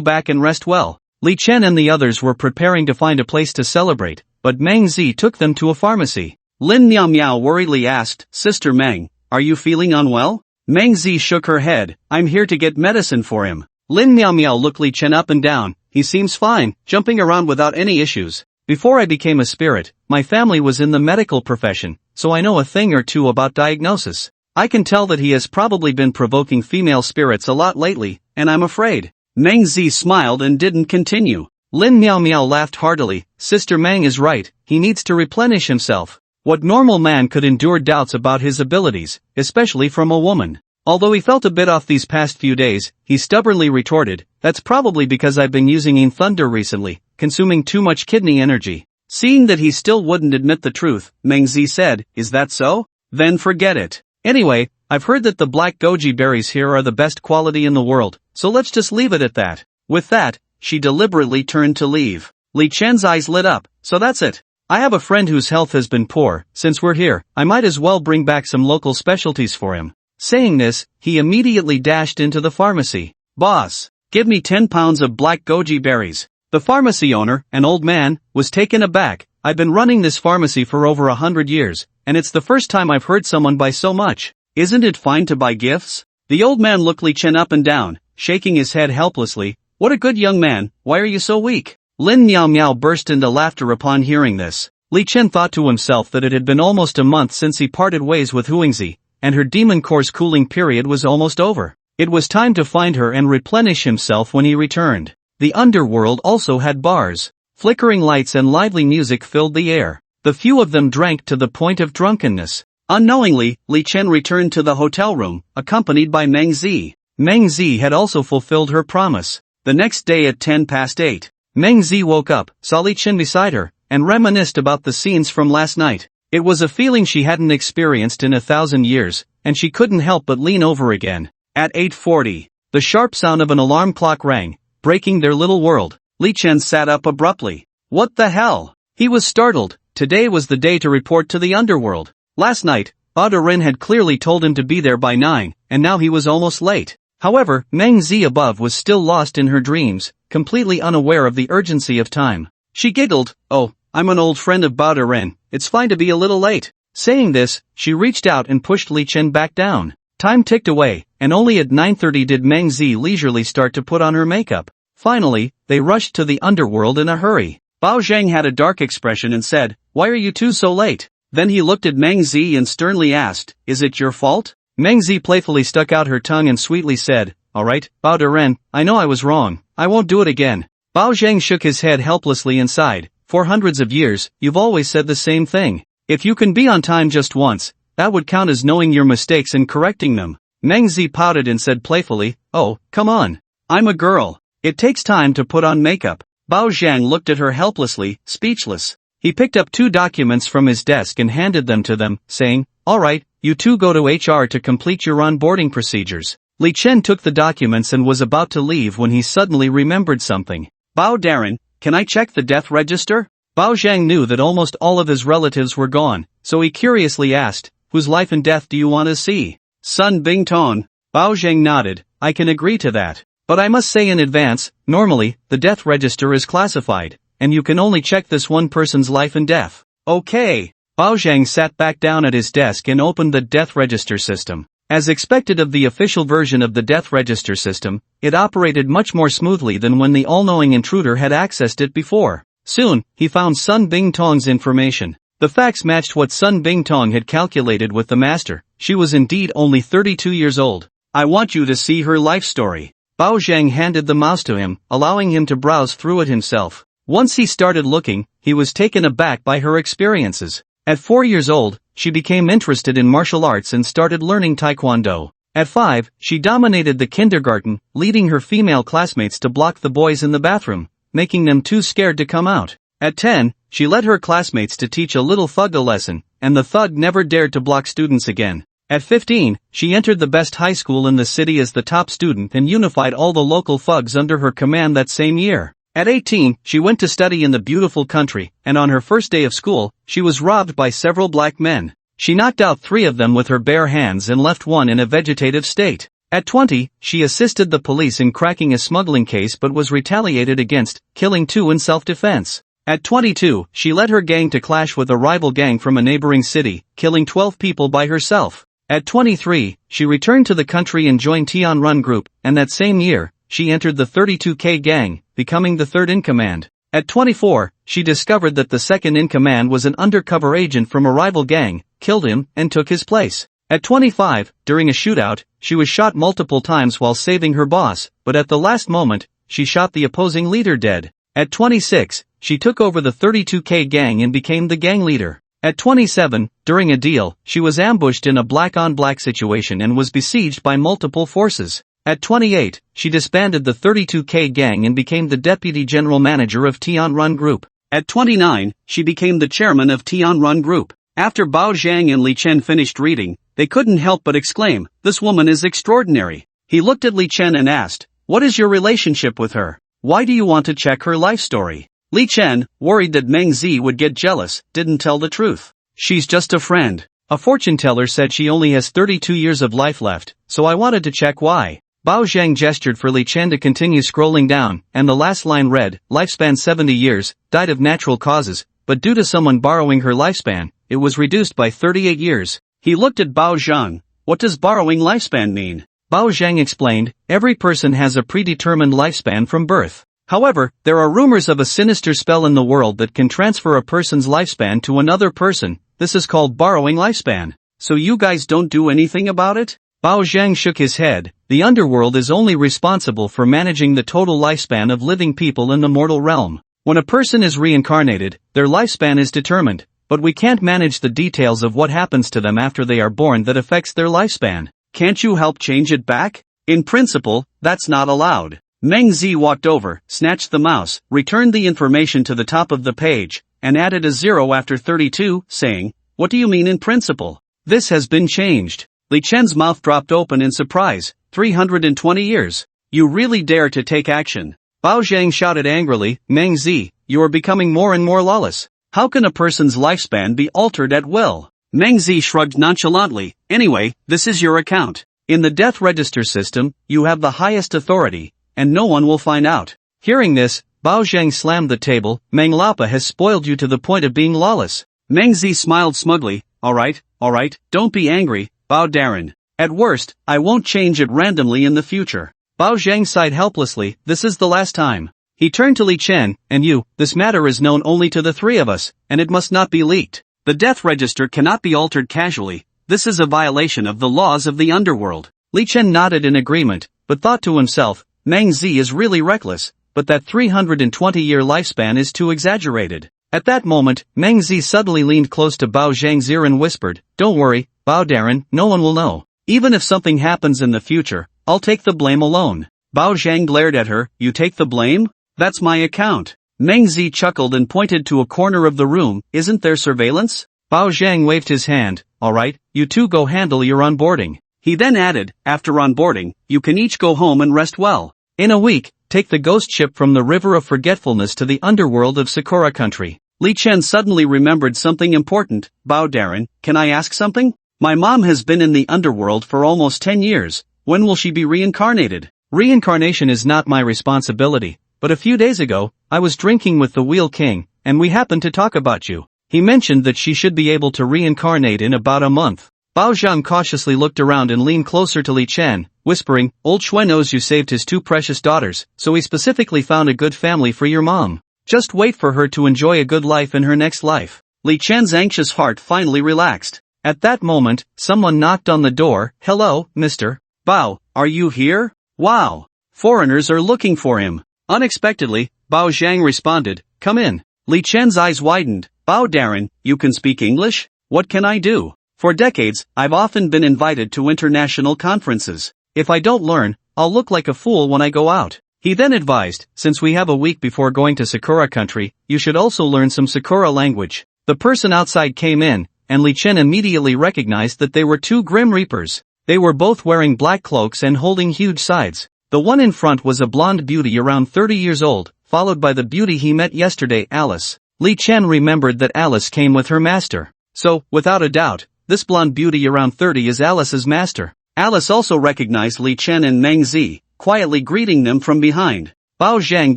back and rest well. Li Chen and the others were preparing to find a place to celebrate, but Meng Zi took them to a pharmacy. Lin Miao Miao worriedly asked, Sister Meng, are you feeling unwell? Meng Zi shook her head. I'm here to get medicine for him. Lin Miao Miao looked Li Chen up and down. He seems fine, jumping around without any issues. Before I became a spirit, my family was in the medical profession, so I know a thing or two about diagnosis. I can tell that he has probably been provoking female spirits a lot lately, and I'm afraid. Meng Zi smiled and didn't continue. Lin Miao Miao laughed heartily. Sister Meng is right, he needs to replenish himself. What normal man could endure doubts about his abilities, especially from a woman? Although he felt a bit off these past few days, he stubbornly retorted, that's probably because I've been using Yin Thunder recently, consuming too much kidney energy. Seeing that he still wouldn't admit the truth, Meng Zi said, is that so? Then forget it. Anyway, I've heard that the black goji berries here are the best quality in the world, so let's just leave it at that. With that, she deliberately turned to leave. Li Chen's eyes lit up, so that's it. I have a friend whose health has been poor. Since we're here, I might as well bring back some local specialties for him. Saying this, he immediately dashed into the pharmacy. Boss, give me 10 pounds of black goji berries. The pharmacy owner, an old man, was taken aback. I've been running this pharmacy for over 100 years, and it's the first time I've heard someone buy so much. Isn't it fine to buy gifts? The old man looked Li Chen up and down, shaking his head helplessly. What a good young man, why are you so weak? Lin Miao Miao burst into laughter upon hearing this. Li Chen thought to himself that it had been almost a month since he parted ways with Huingzi, and her demon core's cooling period was almost over. It was time to find her and replenish himself when he returned. The underworld also had bars. Flickering lights and lively music filled the air. The few of them drank to the point of drunkenness. Unknowingly, Li Chen returned to the hotel room, accompanied by Meng Zi. Meng Zi had also fulfilled her promise. The next day at 8:10, Meng Zi woke up, saw Li Chen beside her, and reminisced about the scenes from last night. It was a feeling she hadn't experienced in 1,000 years, and she couldn't help but lean over again. At 8:40, the sharp sound of an alarm clock rang, breaking their little world. Li Chen sat up abruptly. What the hell? He was startled. Today was the day to report to the underworld. Last night, Bao Deren had clearly told him to be there by 9, and now he was almost late. However, Meng Zi above was still lost in her dreams, completely unaware of the urgency of time. She giggled, "Oh, I'm an old friend of Bao Deren, it's fine to be a little late." Saying this, she reached out and pushed Li Chen back down. Time ticked away, and only at 9:30 did Meng Zi leisurely start to put on her makeup. Finally, they rushed to the underworld in a hurry. Bao Zhang had a dark expression and said, "Why are you two so late?" Then he looked at Meng Zi and sternly asked, "Is it your fault?" Meng Zi playfully stuck out her tongue and sweetly said, "Alright, Bao Deren, I know I was wrong, I won't do it again." Bao Zhang shook his head helplessly and sighed, "For hundreds of years, you've always said the same thing. If you can be on time just once, that would count as knowing your mistakes and correcting them." Meng Zi pouted and said playfully, "Oh, come on. I'm a girl. It takes time to put on makeup." Bao Zhang looked at her helplessly, speechless. He picked up 2 documents from his desk and handed them to them, saying, "Alright, you two go to HR to complete your onboarding procedures." Li Chen took the documents and was about to leave when he suddenly remembered something. "Bao Deren, can I check the death register?" Bao Zhang knew that almost all of his relatives were gone, so he curiously asked, "Whose life and death do you want to see?" "Sun Bingtong." Bao Zhang nodded, "I can agree to that. But I must say in advance, normally, the death register is classified, and you can only check this one person's life and death." "Okay." Bao Zhang sat back down at his desk and opened the death register system. As expected of the official version of the death register system, it operated much more smoothly than when the all-knowing intruder had accessed it before. Soon, he found Sun Bingtong's information. The facts matched what Sun Bingtong had calculated with the master. She was indeed only 32 years old. "I want you to see her life story." Bao Zhang handed the mouse to him, allowing him to browse through it himself. Once he started looking, he was taken aback by her experiences. At 4 years old, she became interested in martial arts and started learning taekwondo. At 5, she dominated the kindergarten, leading her female classmates to block the boys in the bathroom, making them too scared to come out. At 10, she led her classmates to teach a little thug a lesson, and the thug never dared to block students again. At 15, she entered the best high school in the city as the top student and unified all the local thugs under her command that same year. At 18, she went to study in the beautiful country, and on her first day of school, she was robbed by several black men. She knocked out 3 of them with her bare hands and left one in a vegetative state. At 20, she assisted the police in cracking a smuggling case but was retaliated against, killing 2 in self-defense. At 22, she led her gang to clash with a rival gang from a neighboring city, killing 12 people by herself. At 23, she returned to the country and joined Tianrun Group, and that same year, she entered the 32K gang, becoming the 3rd in command. At 24, she discovered that the 2nd in command was an undercover agent from a rival gang, killed him, and took his place. At 25, during a shootout, she was shot multiple times while saving her boss, but at the last moment, she shot the opposing leader dead. At 26, she took over the 32K gang and became the gang leader. At 27, during a deal, she was ambushed in a black-on-black situation and was besieged by multiple forces. At 28, she disbanded the 32K gang and became the deputy general manager of Tianrun Group. At 29, she became the chairman of Tianrun Group. After Bao Zhang and Li Chen finished reading, they couldn't help but exclaim, "This woman is extraordinary." He looked at Li Chen and asked, "What is your relationship with her? Why do you want to check her life story?" Li Chen, worried that Meng Zi would get jealous, didn't tell the truth. "She's just a friend. A fortune teller said she only has 32 years of life left, so I wanted to check why." Bao Zhang gestured for Li Chen to continue scrolling down, and the last line read, "Lifespan 70 years, died of natural causes, but due to someone borrowing her lifespan, it was reduced by 38 years. He looked at Bao Zhang. "What does borrowing lifespan mean?" Bao Zhang explained, "Every person has a predetermined lifespan from birth. However, there are rumors of a sinister spell in the world that can transfer a person's lifespan to another person. This is called borrowing lifespan. So you guys don't do anything about it?" Bao Zhang shook his head. "The underworld is only responsible for managing the total lifespan of living people in the mortal realm. When a person is reincarnated, their lifespan is determined, but we can't manage the details of what happens to them after they are born that affects their lifespan." "Can't you help change it back?" "In principle, that's not allowed." Meng Zi walked over, snatched the mouse, returned the information to the top of the page, and added a 0 after 32, saying, "What do you mean in principle? This has been changed." Li Chen's mouth dropped open in surprise. 320 years. "You really dare to take action?" Bao Zhang shouted angrily, "Meng Zi, you are becoming more and more lawless. How can a person's lifespan be altered at will? Meng Zi shrugged nonchalantly. Anyway, this is your account. In the death register system, you have the highest authority, and no one will find out. Hearing this, Bao Zhang slammed the table. Meng Lapa has spoiled you to the point of being lawless. Meng Zi smiled smugly. Alright, don't be angry, Bao Darren. At worst, I won't change it randomly in the future. Bao Zhang sighed helplessly. This is the last time. He turned to Li Chen, and you, this matter is known only to the three of us, and it must not be leaked. The death register cannot be altered casually. This is a violation of the laws of the underworld. Li Chen nodded in agreement, but thought to himself, Meng Zi is really reckless, but that 320-year lifespan is too exaggerated. At that moment, Meng Zi suddenly leaned close to Bao Zhang's ear and whispered, Don't worry, Bao Darren, no one will know. Even if something happens in the future, I'll take the blame alone. Bao Zhang glared at her. You take the blame? That's my account. Meng Zi chuckled and pointed to a corner of the room. Isn't there surveillance? Bao Zhang waved his hand. Alright, you two go handle your onboarding. He then added, after onboarding, you can each go home and rest well. In a week, take the ghost ship from the River of Forgetfulness to the underworld of Sakura country. Li Chen suddenly remembered something important. Bao Darren, can I ask something? My mom has been in the underworld for almost 10 years. When will she be reincarnated? Reincarnation is not my responsibility. But a few days ago, I was drinking with the Wheel King, and we happened to talk about you. He mentioned that she should be able to reincarnate in about a month. Bao Zhang cautiously looked around and leaned closer to Li Chen, whispering, Old Shui knows you saved his two precious daughters, so he specifically found a good family for your mom. Just wait for her to enjoy a good life in her next life. Li Chen's anxious heart finally relaxed. At that moment, someone knocked on the door. Hello, Mr. Bao, are you here? Wow! Foreigners are looking for him. Unexpectedly, Bao Zhang responded, Come in. Li Chen's eyes widened. Bao Darren, you can speak English? What can I do? For decades, I've often been invited to international conferences. If I don't learn, I'll look like a fool when I go out. He then advised, since we have a week before going to Sakura country, you should also learn some Sakura language. The person outside came in, and Li Chen immediately recognized that they were two Grim Reapers. They were both wearing black cloaks and holding huge scythes. The one in front was a blonde beauty around 30 years old, followed by the beauty he met yesterday, Alice. Li Chen remembered that Alice came with her master. So, without a doubt, this blonde beauty around 30 is Alice's master. Alice also recognized Li Chen and Meng Zi, quietly greeting them from behind. Bao Zhang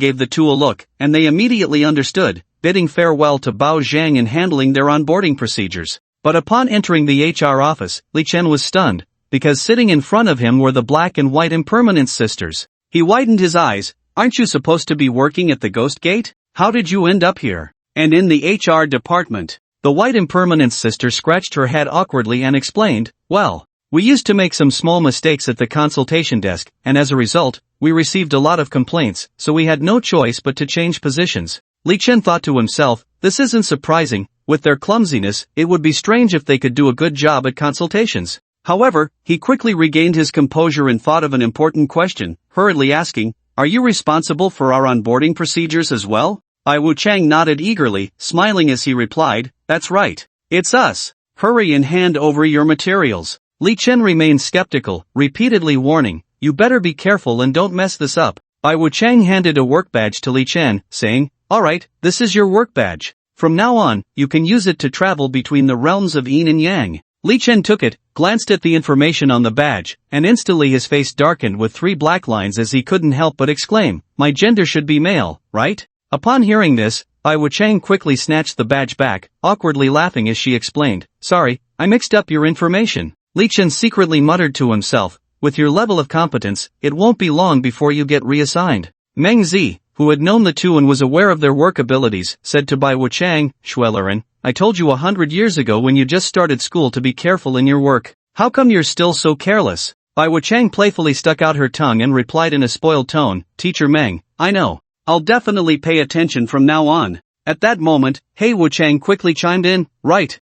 gave the two a look, and they immediately understood, bidding farewell to Bao Zhang and handling their onboarding procedures. But upon entering the HR office, Li Chen was stunned, because sitting in front of him were the Black and White Impermanence sisters. He widened his eyes. Aren't you supposed to be working at the Ghost Gate? How did you end up here? And in the HR department? The White Impermanence sister scratched her head awkwardly and explained, Well, we used to make some small mistakes at the consultation desk, and as a result, we received a lot of complaints, so we had no choice but to change positions. Li Chen thought to himself, this isn't surprising. With their clumsiness, it would be strange if they could do a good job at consultations. However, he quickly regained his composure and thought of an important question, hurriedly asking, Are you responsible for our onboarding procedures as well? Bai Wuchang nodded eagerly, smiling as he replied, That's right. It's us. Hurry and hand over your materials. Li Chen remained skeptical, repeatedly warning, You better be careful and don't mess this up. Bai Wuchang handed a work badge to Li Chen, saying, Alright, this is your work badge. From now on, you can use it to travel between the realms of Yin and Yang. Li Chen took it, glanced at the information on the badge, and instantly his face darkened with 3 black lines as he couldn't help but exclaim, My gender should be male, right? Upon hearing this, Bai Wuchang quickly snatched the badge back, awkwardly laughing as she explained, Sorry, I mixed up your information. Li Chen secretly muttered to himself, With your level of competence, it won't be long before you get reassigned. Meng Zi, who had known the two and was aware of their work abilities, said to Bai Wuchang, Shuelerin, I told you 100 years ago when you just started school to be careful in your work. How come you're still so careless? Bai Wuchang playfully stuck out her tongue and replied in a spoiled tone, Teacher Meng, I know. I'll definitely pay attention from now on. At that moment, Hei Wuchang quickly chimed in, Right.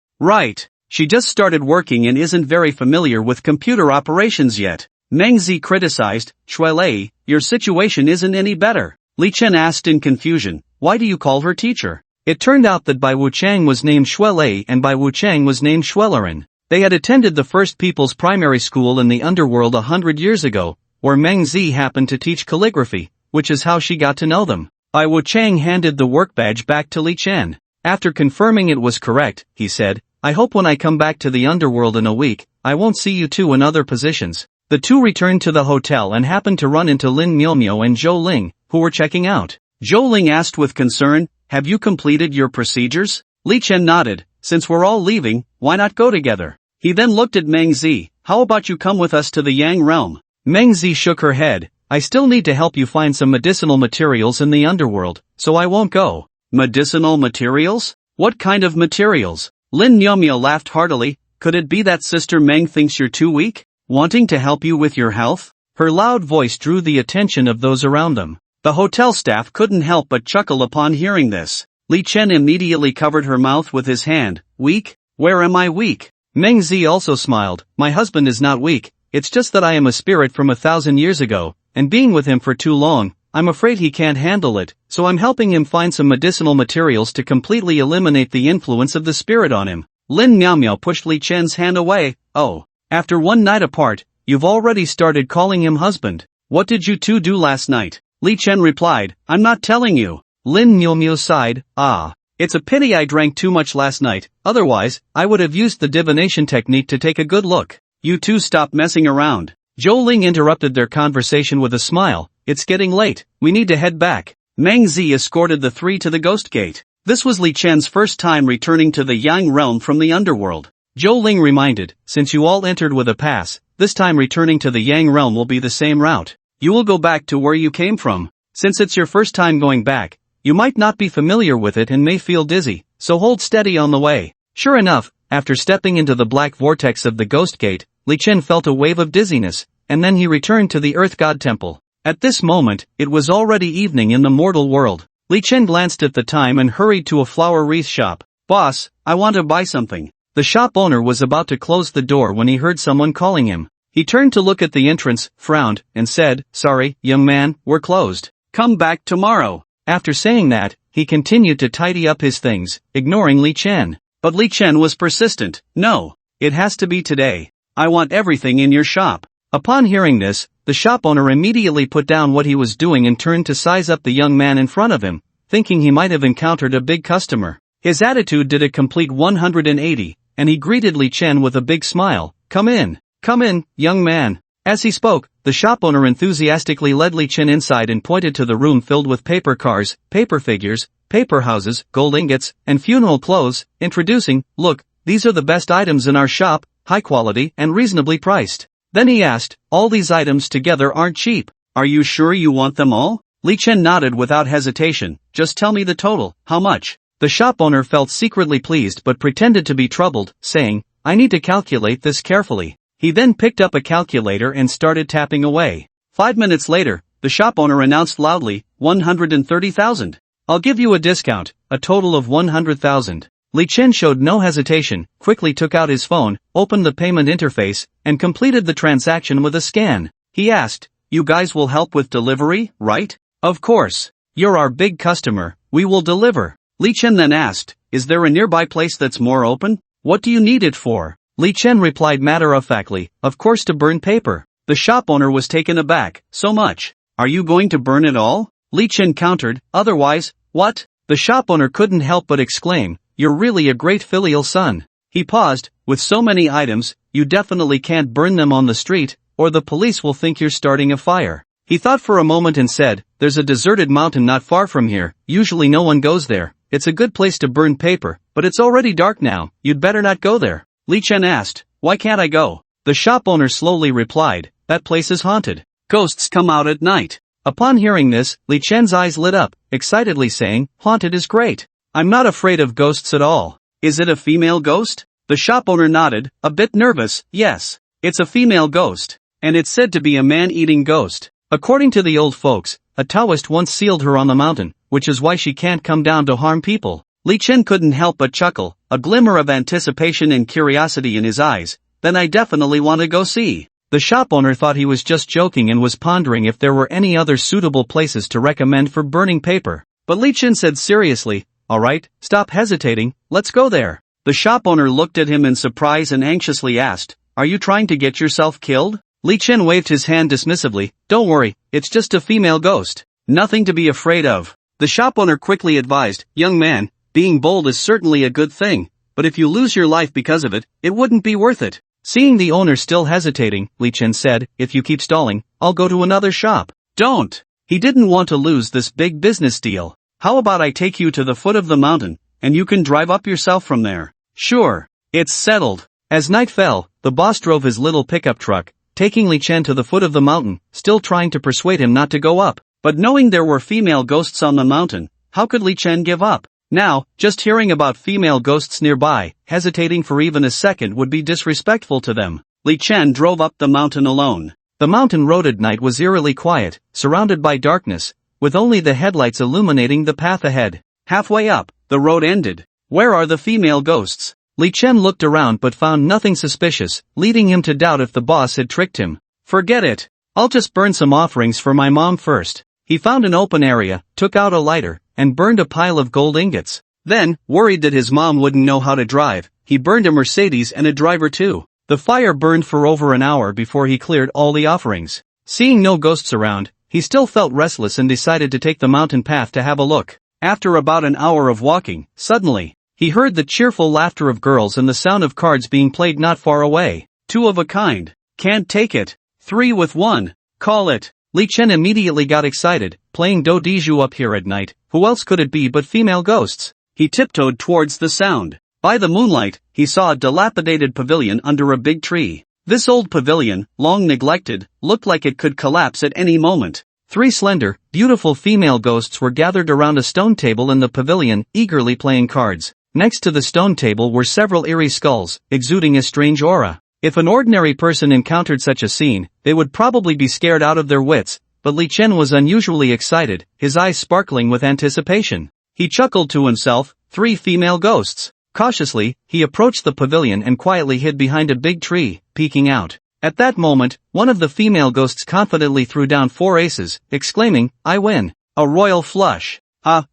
She just started working and isn't very familiar with computer operations yet. Meng Zi criticized, Shuelei, your situation isn't any better. Li Chen asked in confusion, Why do you call her teacher? It turned out that Bai Wuchang was named Shuelei and Bai Wuchang was named Shuelerin. They had attended the first people's primary school in the underworld 100 years ago, where Meng Zi happened to teach calligraphy, which is how she got to know them. Bai Wuchang handed the work badge back to Li Chen. After confirming it was correct, he said, I hope when I come back to the underworld in a week, I won't see you two in other positions. The two returned to the hotel and happened to run into Lin Miomyo and Zhou Ling, who were checking out. Zhou Ling asked with concern, have you completed your procedures? Li Chen nodded, since we're all leaving, why not go together? He then looked at Meng Zi, how about you come with us to the Yang realm? Meng Zi shook her head, I still need to help you find some medicinal materials in the underworld, so I won't go. Medicinal materials? What kind of materials? Lin Miomyo laughed heartily, could it be that Sister Meng thinks you're too weak? Wanting to help you with your health? Her loud voice drew the attention of those around them. The hotel staff couldn't help but chuckle upon hearing this. Li Chen immediately covered her mouth with his hand. Weak? Where am I weak? Meng Zi also smiled. My husband is not weak, it's just that I am a spirit from 1,000 years ago, and being with him for too long, I'm afraid he can't handle it, so I'm helping him find some medicinal materials to completely eliminate the influence of the spirit on him. Lin Miaomiao pushed Li Chen's hand away. Oh, after one night apart, you've already started calling him husband. What did you two do last night? Li Chen replied, I'm not telling you. Lin Miaomiao sighed, it's a pity I drank too much last night, otherwise, I would have used the divination technique to take a good look. You two stop messing around. Zhou Ling interrupted their conversation with a smile, it's getting late, we need to head back. Meng Zi escorted the three to the Ghost Gate. This was Li Chen's first time returning to the Yang realm from the underworld. Zhou Ling reminded, since you all entered with a pass, this time returning to the Yang realm will be the same route. You will go back to where you came from. Since it's your first time going back, you might not be familiar with it and may feel dizzy, so hold steady on the way. Sure enough, after stepping into the black vortex of the Ghost Gate, Li Chen felt a wave of dizziness, and then he returned to the Earth God Temple. At this moment, it was already evening in the mortal world. Li Chen glanced at the time and hurried to a flower wreath shop. Boss, I want to buy something. The shop owner was about to close the door when he heard someone calling him. He turned to look at the entrance, frowned, and said, sorry, young man, we're closed. Come back tomorrow. After saying that, he continued to tidy up his things, ignoring Li Chen. But Li Chen was persistent. No, it has to be today. I want everything in your shop. Upon hearing this, the shop owner immediately put down what he was doing and turned to size up the young man in front of him, thinking he might have encountered a big customer. His attitude did a complete 180, and he greeted Li Chen with a big smile. Come in, young man. As he spoke, the shop owner enthusiastically led Li Chen inside and pointed to the room filled with paper cars, paper figures, paper houses, gold ingots, and funeral clothes, introducing, look, these are the best items in our shop, high quality and reasonably priced. Then he asked, all these items together aren't cheap. Are you sure you want them all? Li Chen nodded without hesitation. Just tell me the total, how much? The shop owner felt secretly pleased but pretended to be troubled, saying, I need to calculate this carefully. He then picked up a calculator and started tapping away. 5 minutes later, the shop owner announced loudly, 130,000. I'll give you a discount, a total of 100,000. Li Chen showed no hesitation, quickly took out his phone, opened the payment interface, and completed the transaction with a scan. He asked, you guys will help with delivery, right? Of course. You're our big customer, we will deliver. Li Chen then asked, is there a nearby place that's more open? What do you need it for? Li Chen replied matter-of-factly, of course to burn paper. The shop owner was taken aback, so much. Are you going to burn it all? Li Chen countered, otherwise, what? The shop owner couldn't help but exclaim, you're really a great filial son. He paused, with so many items, you definitely can't burn them on the street, or the police will think you're starting a fire. He thought for a moment and said, there's a deserted mountain not far from here, usually no one goes there. It's a good place to burn paper, but it's already dark now, you'd better not go there. Li Chen asked, why can't I go? The shop owner slowly replied, that place is haunted. Ghosts come out at night. Upon hearing this, Li Chen's eyes lit up, excitedly saying, haunted is great. I'm not afraid of ghosts at all. Is it a female ghost? The shop owner nodded, a bit nervous, yes. It's a female ghost. And it's said to be a man-eating ghost. According to the old folks, a Taoist once sealed her on the mountain, which is why she can't come down to harm people. Li Chen couldn't help but chuckle, a glimmer of anticipation and curiosity in his eyes. Then I definitely want to go see. The shop owner thought he was just joking and was pondering if there were any other suitable places to recommend for burning paper. But Li Chen said seriously, alright, stop hesitating, let's go there. The shop owner looked at him in surprise and anxiously asked, are you trying to get yourself killed? Li Chen waved his hand dismissively, don't worry, it's just a female ghost. Nothing to be afraid of. The shop owner quickly advised, young man, Being bold is certainly a good thing, but if you lose your life because of it, it wouldn't be worth it. Seeing the owner still hesitating, Li Chen said, if you keep stalling, I'll go to another shop. Don't! He didn't want to lose this big business deal. How about I take you to the foot of the mountain, and you can drive up yourself from there? Sure. It's settled. As night fell, the boss drove his little pickup truck, taking Li Chen to the foot of the mountain, still trying to persuade him not to go up. But knowing there were female ghosts on the mountain, how could Li Chen give up? Now, just hearing about female ghosts nearby, hesitating for even a second would be disrespectful to them. Li Chen drove up the mountain alone. The mountain road at night was eerily quiet, surrounded by darkness, with only the headlights illuminating the path ahead. Halfway up, the road ended. Where are the female ghosts? Li Chen looked around but found nothing suspicious, leading him to doubt if the boss had tricked him. Forget it. I'll just burn some offerings for my mom first. He found an open area, took out a lighter, and burned a pile of gold ingots. Then, worried that his mom wouldn't know how to drive, he burned a Mercedes and a driver too. The fire burned for over an hour before he cleared all the offerings. Seeing no ghosts around, he still felt restless and decided to take the mountain path to have a look. After about an hour of walking, suddenly, he heard the cheerful laughter of girls and the sound of cards being played not far away. 2 of a kind. Can't take it. 3 with 1. Call it. Li Chen immediately got excited, playing do diju up here at night, who else could it be but female ghosts? He tiptoed towards the sound. By the moonlight, he saw a dilapidated pavilion under a big tree. This old pavilion, long neglected, looked like it could collapse at any moment. 3 slender, beautiful female ghosts were gathered around a stone table in the pavilion, eagerly playing cards. Next to the stone table were several eerie skulls, exuding a strange aura. If an ordinary person encountered such a scene, they would probably be scared out of their wits, but Li Chen was unusually excited, his eyes sparkling with anticipation. He chuckled to himself, 3 female ghosts. Cautiously, he approached the pavilion and quietly hid behind a big tree, peeking out. At that moment, one of the female ghosts confidently threw down 4 aces, exclaiming, I win. A royal flush.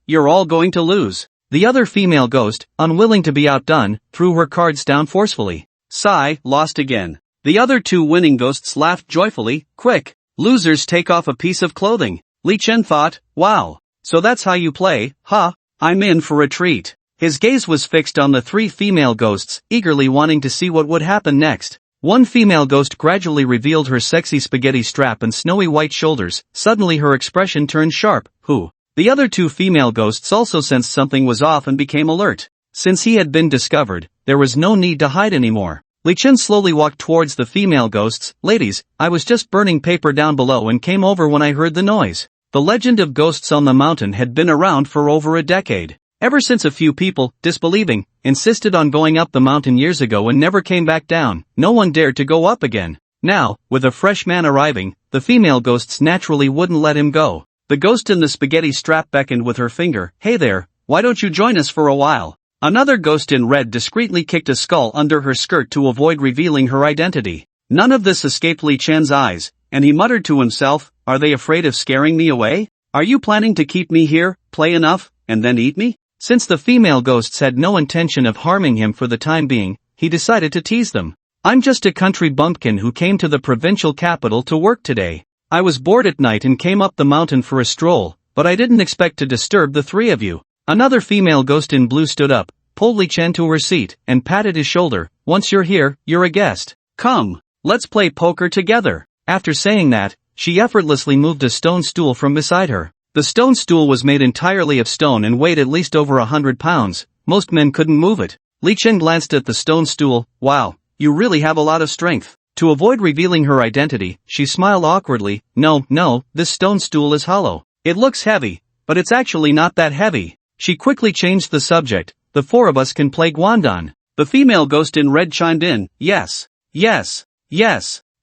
You're all going to lose. The other female ghost, unwilling to be outdone, threw her cards down forcefully. Sigh, lost again. The other 2 winning ghosts laughed joyfully, quick. Losers take off a piece of clothing. Li Chen thought, wow. So that's how you play, huh? I'm in for a treat. His gaze was fixed on the 3 female ghosts, eagerly wanting to see what would happen next. One female ghost gradually revealed her sexy spaghetti strap and snowy white shoulders. Suddenly her expression turned sharp. Who? The other 2 female ghosts also sensed something was off and became alert. Since he had been discovered, there was no need to hide anymore. Li Chen slowly walked towards the female ghosts. Ladies, I was just burning paper down below and came over when I heard the noise. The legend of ghosts on the mountain had been around for over a decade. Ever since a few people, disbelieving, insisted on going up the mountain years ago and never came back down, no one dared to go up again. Now, with a fresh man arriving, the female ghosts naturally wouldn't let him go. The ghost in the spaghetti strap beckoned with her finger. Hey there, why don't you join us for a while? Another ghost in red discreetly kicked a skull under her skirt to avoid revealing her identity. None of this escaped Li Chen's eyes, and he muttered to himself, are they afraid of scaring me away? Are you planning to keep me here, play enough, and then eat me? Since the female ghosts had no intention of harming him for the time being, he decided to tease them. I'm just a country bumpkin who came to the provincial capital to work today. I was bored at night and came up the mountain for a stroll, but I didn't expect to disturb the 3 of you. Another female ghost in blue stood up, pulled Li Chen to her seat, and patted his shoulder. Once you're here, you're a guest. Come, let's play poker together. After saying that, she effortlessly moved a stone stool from beside her. The stone stool was made entirely of stone and weighed at least over 100 pounds. Most men couldn't move it. Li Chen glanced at the stone stool. Wow, you really have a lot of strength. To avoid revealing her identity, she smiled awkwardly. No, this stone stool is hollow. It looks heavy, but it's actually not that heavy. She quickly changed the subject. The 4 of us can play guandan. The female ghost in red chimed in. Yes.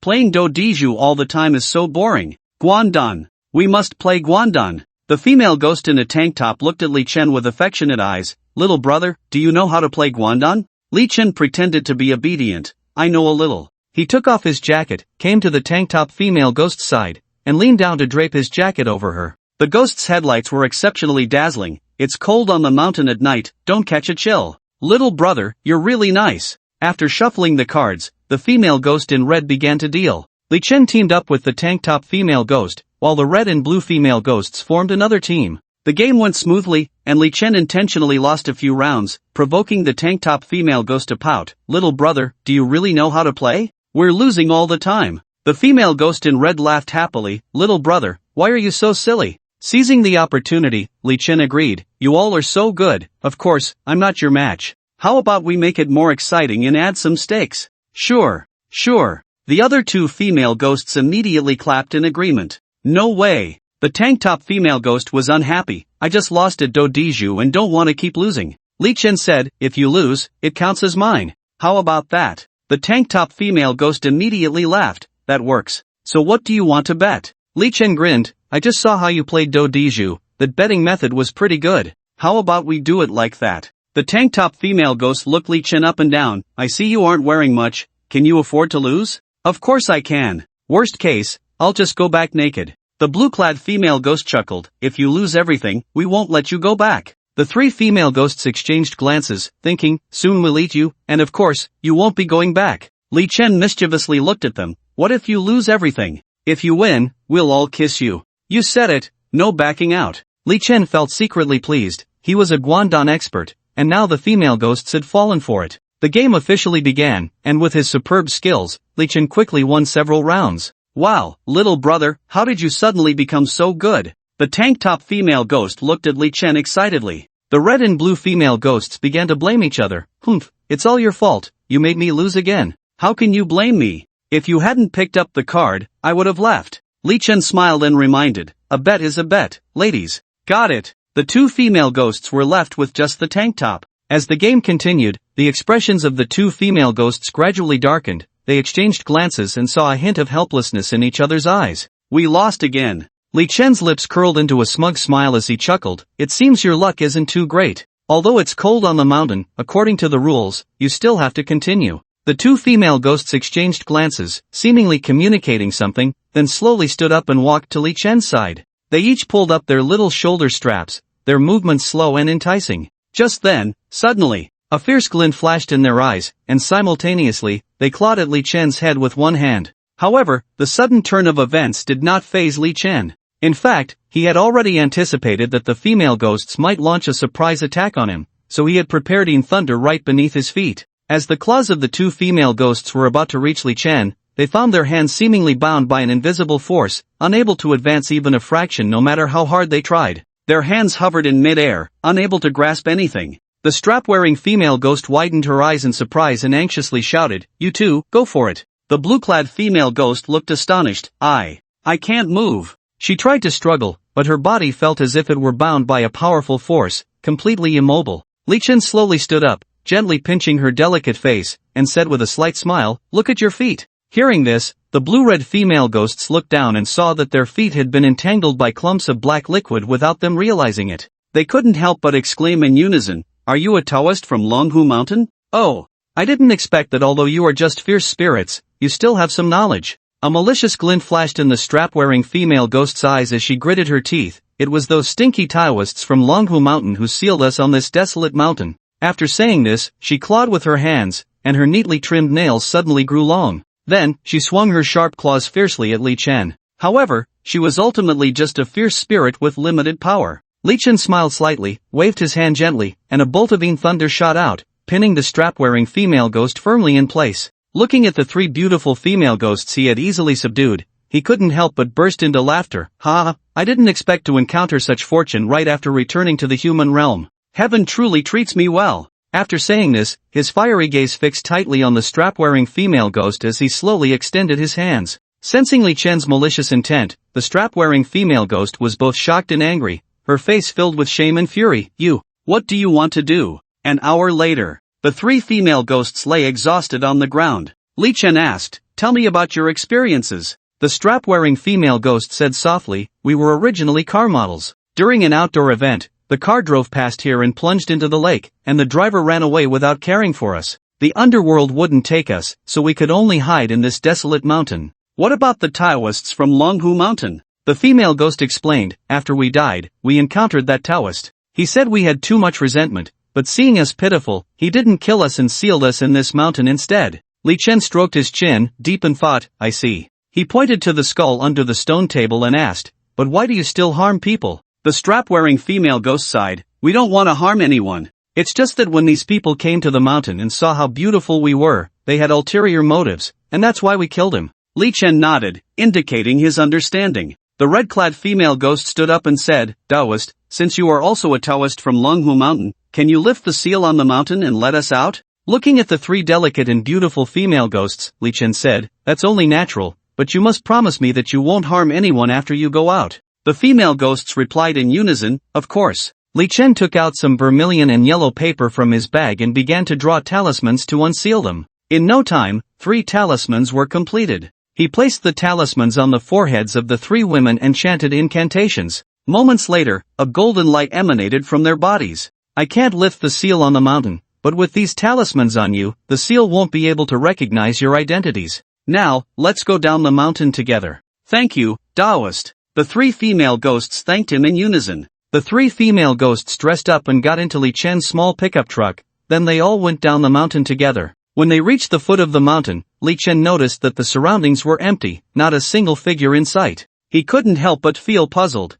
Playing do diju all the time is so boring. Guandan. We must play guandan. The female ghost in a tank top looked at Li Chen with affectionate eyes. Little brother, do you know how to play guandan? Li Chen pretended to be obedient. I know a little. He took off his jacket, came to the tank top female ghost's side, and leaned down to drape his jacket over her. The ghost's headlights were exceptionally dazzling. It's cold on the mountain at night, don't catch a chill. Little brother, you're really nice. After shuffling the cards, the female ghost in red began to deal. Li Chen teamed up with the tank top female ghost, while the red and blue female ghosts formed another team. The game went smoothly, and Li Chen intentionally lost a few rounds, provoking the tank top female ghost to pout. Little brother, do you really know how to play? We're losing all the time. The female ghost in red laughed happily. Little brother, why are you so silly? Seizing the opportunity, Li Chen agreed. You all are so good. Of course, I'm not your match. How about we make it more exciting and add some stakes? Sure. The other two female ghosts immediately clapped in agreement. No way. The tank top female ghost was unhappy. I just lost at Dodiju and don't want to keep losing. Li Chen said, if you lose, it counts as mine. How about that? The tank top female ghost immediately laughed. That works. So what do you want to bet? Li Chen grinned. I just saw how you played Dodiju. That betting method was pretty good. How about we do it like that? The tank top female ghost looked Li Chen up and down. I see you aren't wearing much. Can you afford to lose? Of course I can. Worst case, I'll just go back naked. The blue-clad female ghost chuckled. If you lose everything, we won't let you go back. The three female ghosts exchanged glances, thinking, soon we'll eat you, and of course, you won't be going back. Li Chen mischievously looked at them. What if you lose everything? If you win, we'll all kiss you. You said it, no backing out. Li Chen felt secretly pleased. He was a Guangdong expert, and now the female ghosts had fallen for it. The game officially began, and with his superb skills, Li Chen quickly won several rounds. Wow, little brother, how did you suddenly become so good? The tank top female ghost looked at Li Chen excitedly. The red and blue female ghosts began to blame each other. Humph, it's all your fault, you made me lose again. How can you blame me? If you hadn't picked up the card, I would have left. Li Chen smiled and reminded, a bet is a bet, ladies. Got it. The two female ghosts were left with just the tank top. As the game continued, the expressions of the two female ghosts gradually darkened. They exchanged glances and saw a hint of helplessness in each other's eyes. We lost again. Li Chen's lips curled into a smug smile as he chuckled. It seems your luck isn't too great. Although it's cold on the mountain, according to the rules, you still have to continue. The two female ghosts exchanged glances, seemingly communicating something, then slowly stood up and walked to Li Chen's side. They each pulled up their little shoulder straps, their movements slow and enticing. Just then, suddenly, a fierce glint flashed in their eyes, and simultaneously, they clawed at Li Chen's head with one hand. However, the sudden turn of events did not faze Li Chen. In fact, he had already anticipated that the female ghosts might launch a surprise attack on him, so he had prepared in thunder right beneath his feet. As the claws of the two female ghosts were about to reach Li Chen, they found their hands seemingly bound by an invisible force, unable to advance even a fraction no matter how hard they tried. Their hands hovered in mid-air, unable to grasp anything. The strap-wearing female ghost widened her eyes in surprise and anxiously shouted, you two, go for it. The blue-clad female ghost looked astonished. I can't move. She tried to struggle, but her body felt as if it were bound by a powerful force, completely immobile. Li Chen slowly stood up, gently pinching her delicate face, and said with a slight smile, look at your feet. Hearing this, the blue-red female ghosts looked down and saw that their feet had been entangled by clumps of black liquid without them realizing it. They couldn't help but exclaim in unison, are you a Taoist from Longhu Mountain? Oh, I didn't expect that although you are just fierce spirits, you still have some knowledge. A malicious glint flashed in the strap-wearing female ghost's eyes as she gritted her teeth. It was those stinky Taoists from Longhu Mountain who sealed us on this desolate mountain. After saying this, she clawed with her hands, and her neatly trimmed nails suddenly grew long. Then, she swung her sharp claws fiercely at Li Chen. However, she was ultimately just a fierce spirit with limited power. Li Chen smiled slightly, waved his hand gently, and a bolt of thunder shot out, pinning the strap-wearing female ghost firmly in place. Looking at the three beautiful female ghosts he had easily subdued, he couldn't help but burst into laughter. Ha! I didn't expect to encounter such fortune right after returning to the human realm. Heaven truly treats me well. After saying this, his fiery gaze fixed tightly on the strap-wearing female ghost as he slowly extended his hands. Sensing Li Chen's malicious intent, the strap-wearing female ghost was both shocked and angry, her face filled with shame and fury. What do you want to do? An hour later, the three female ghosts lay exhausted on the ground. Li Chen asked, tell me about your experiences. The strap-wearing female ghost said softly, we were originally car models. During an outdoor event, the car drove past here and plunged into the lake, and the driver ran away without caring for us. The underworld wouldn't take us, so we could only hide in this desolate mountain. What about the Taoists from Longhu Mountain? The female ghost explained, after we died, we encountered that Taoist. He said we had too much resentment, but seeing us pitiful, he didn't kill us and sealed us in this mountain instead. Li Chen stroked his chin, deep in thought. I see. He pointed to the skull under the stone table and asked, but why do you still harm people? The strap-wearing female ghost sighed. We don't want to harm anyone. It's just that when these people came to the mountain and saw how beautiful we were, they had ulterior motives, and that's why we killed him. Li Chen nodded, indicating his understanding. The red-clad female ghost stood up and said, Taoist, since you are also a Taoist from Longhu Mountain, can you lift the seal on the mountain and let us out? Looking at the three delicate and beautiful female ghosts, Li Chen said, that's only natural, but you must promise me that you won't harm anyone after you go out. The female ghosts replied in unison, of course. Li Chen took out some vermilion and yellow paper from his bag and began to draw talismans to unseal them. In no time, 3 talismans were completed. He placed the talismans on the foreheads of the 3 women and chanted incantations. Moments later, a golden light emanated from their bodies. I can't lift the seal on the mountain, but with these talismans on you, the seal won't be able to recognize your identities. Now, let's go down the mountain together. Thank you, Taoist. The 3 female ghosts thanked him in unison. The 3 female ghosts dressed up and got into Li Chen's small pickup truck, then they all went down the mountain together. When they reached the foot of the mountain, Li Chen noticed that the surroundings were empty, not a single figure in sight. He couldn't help but feel puzzled.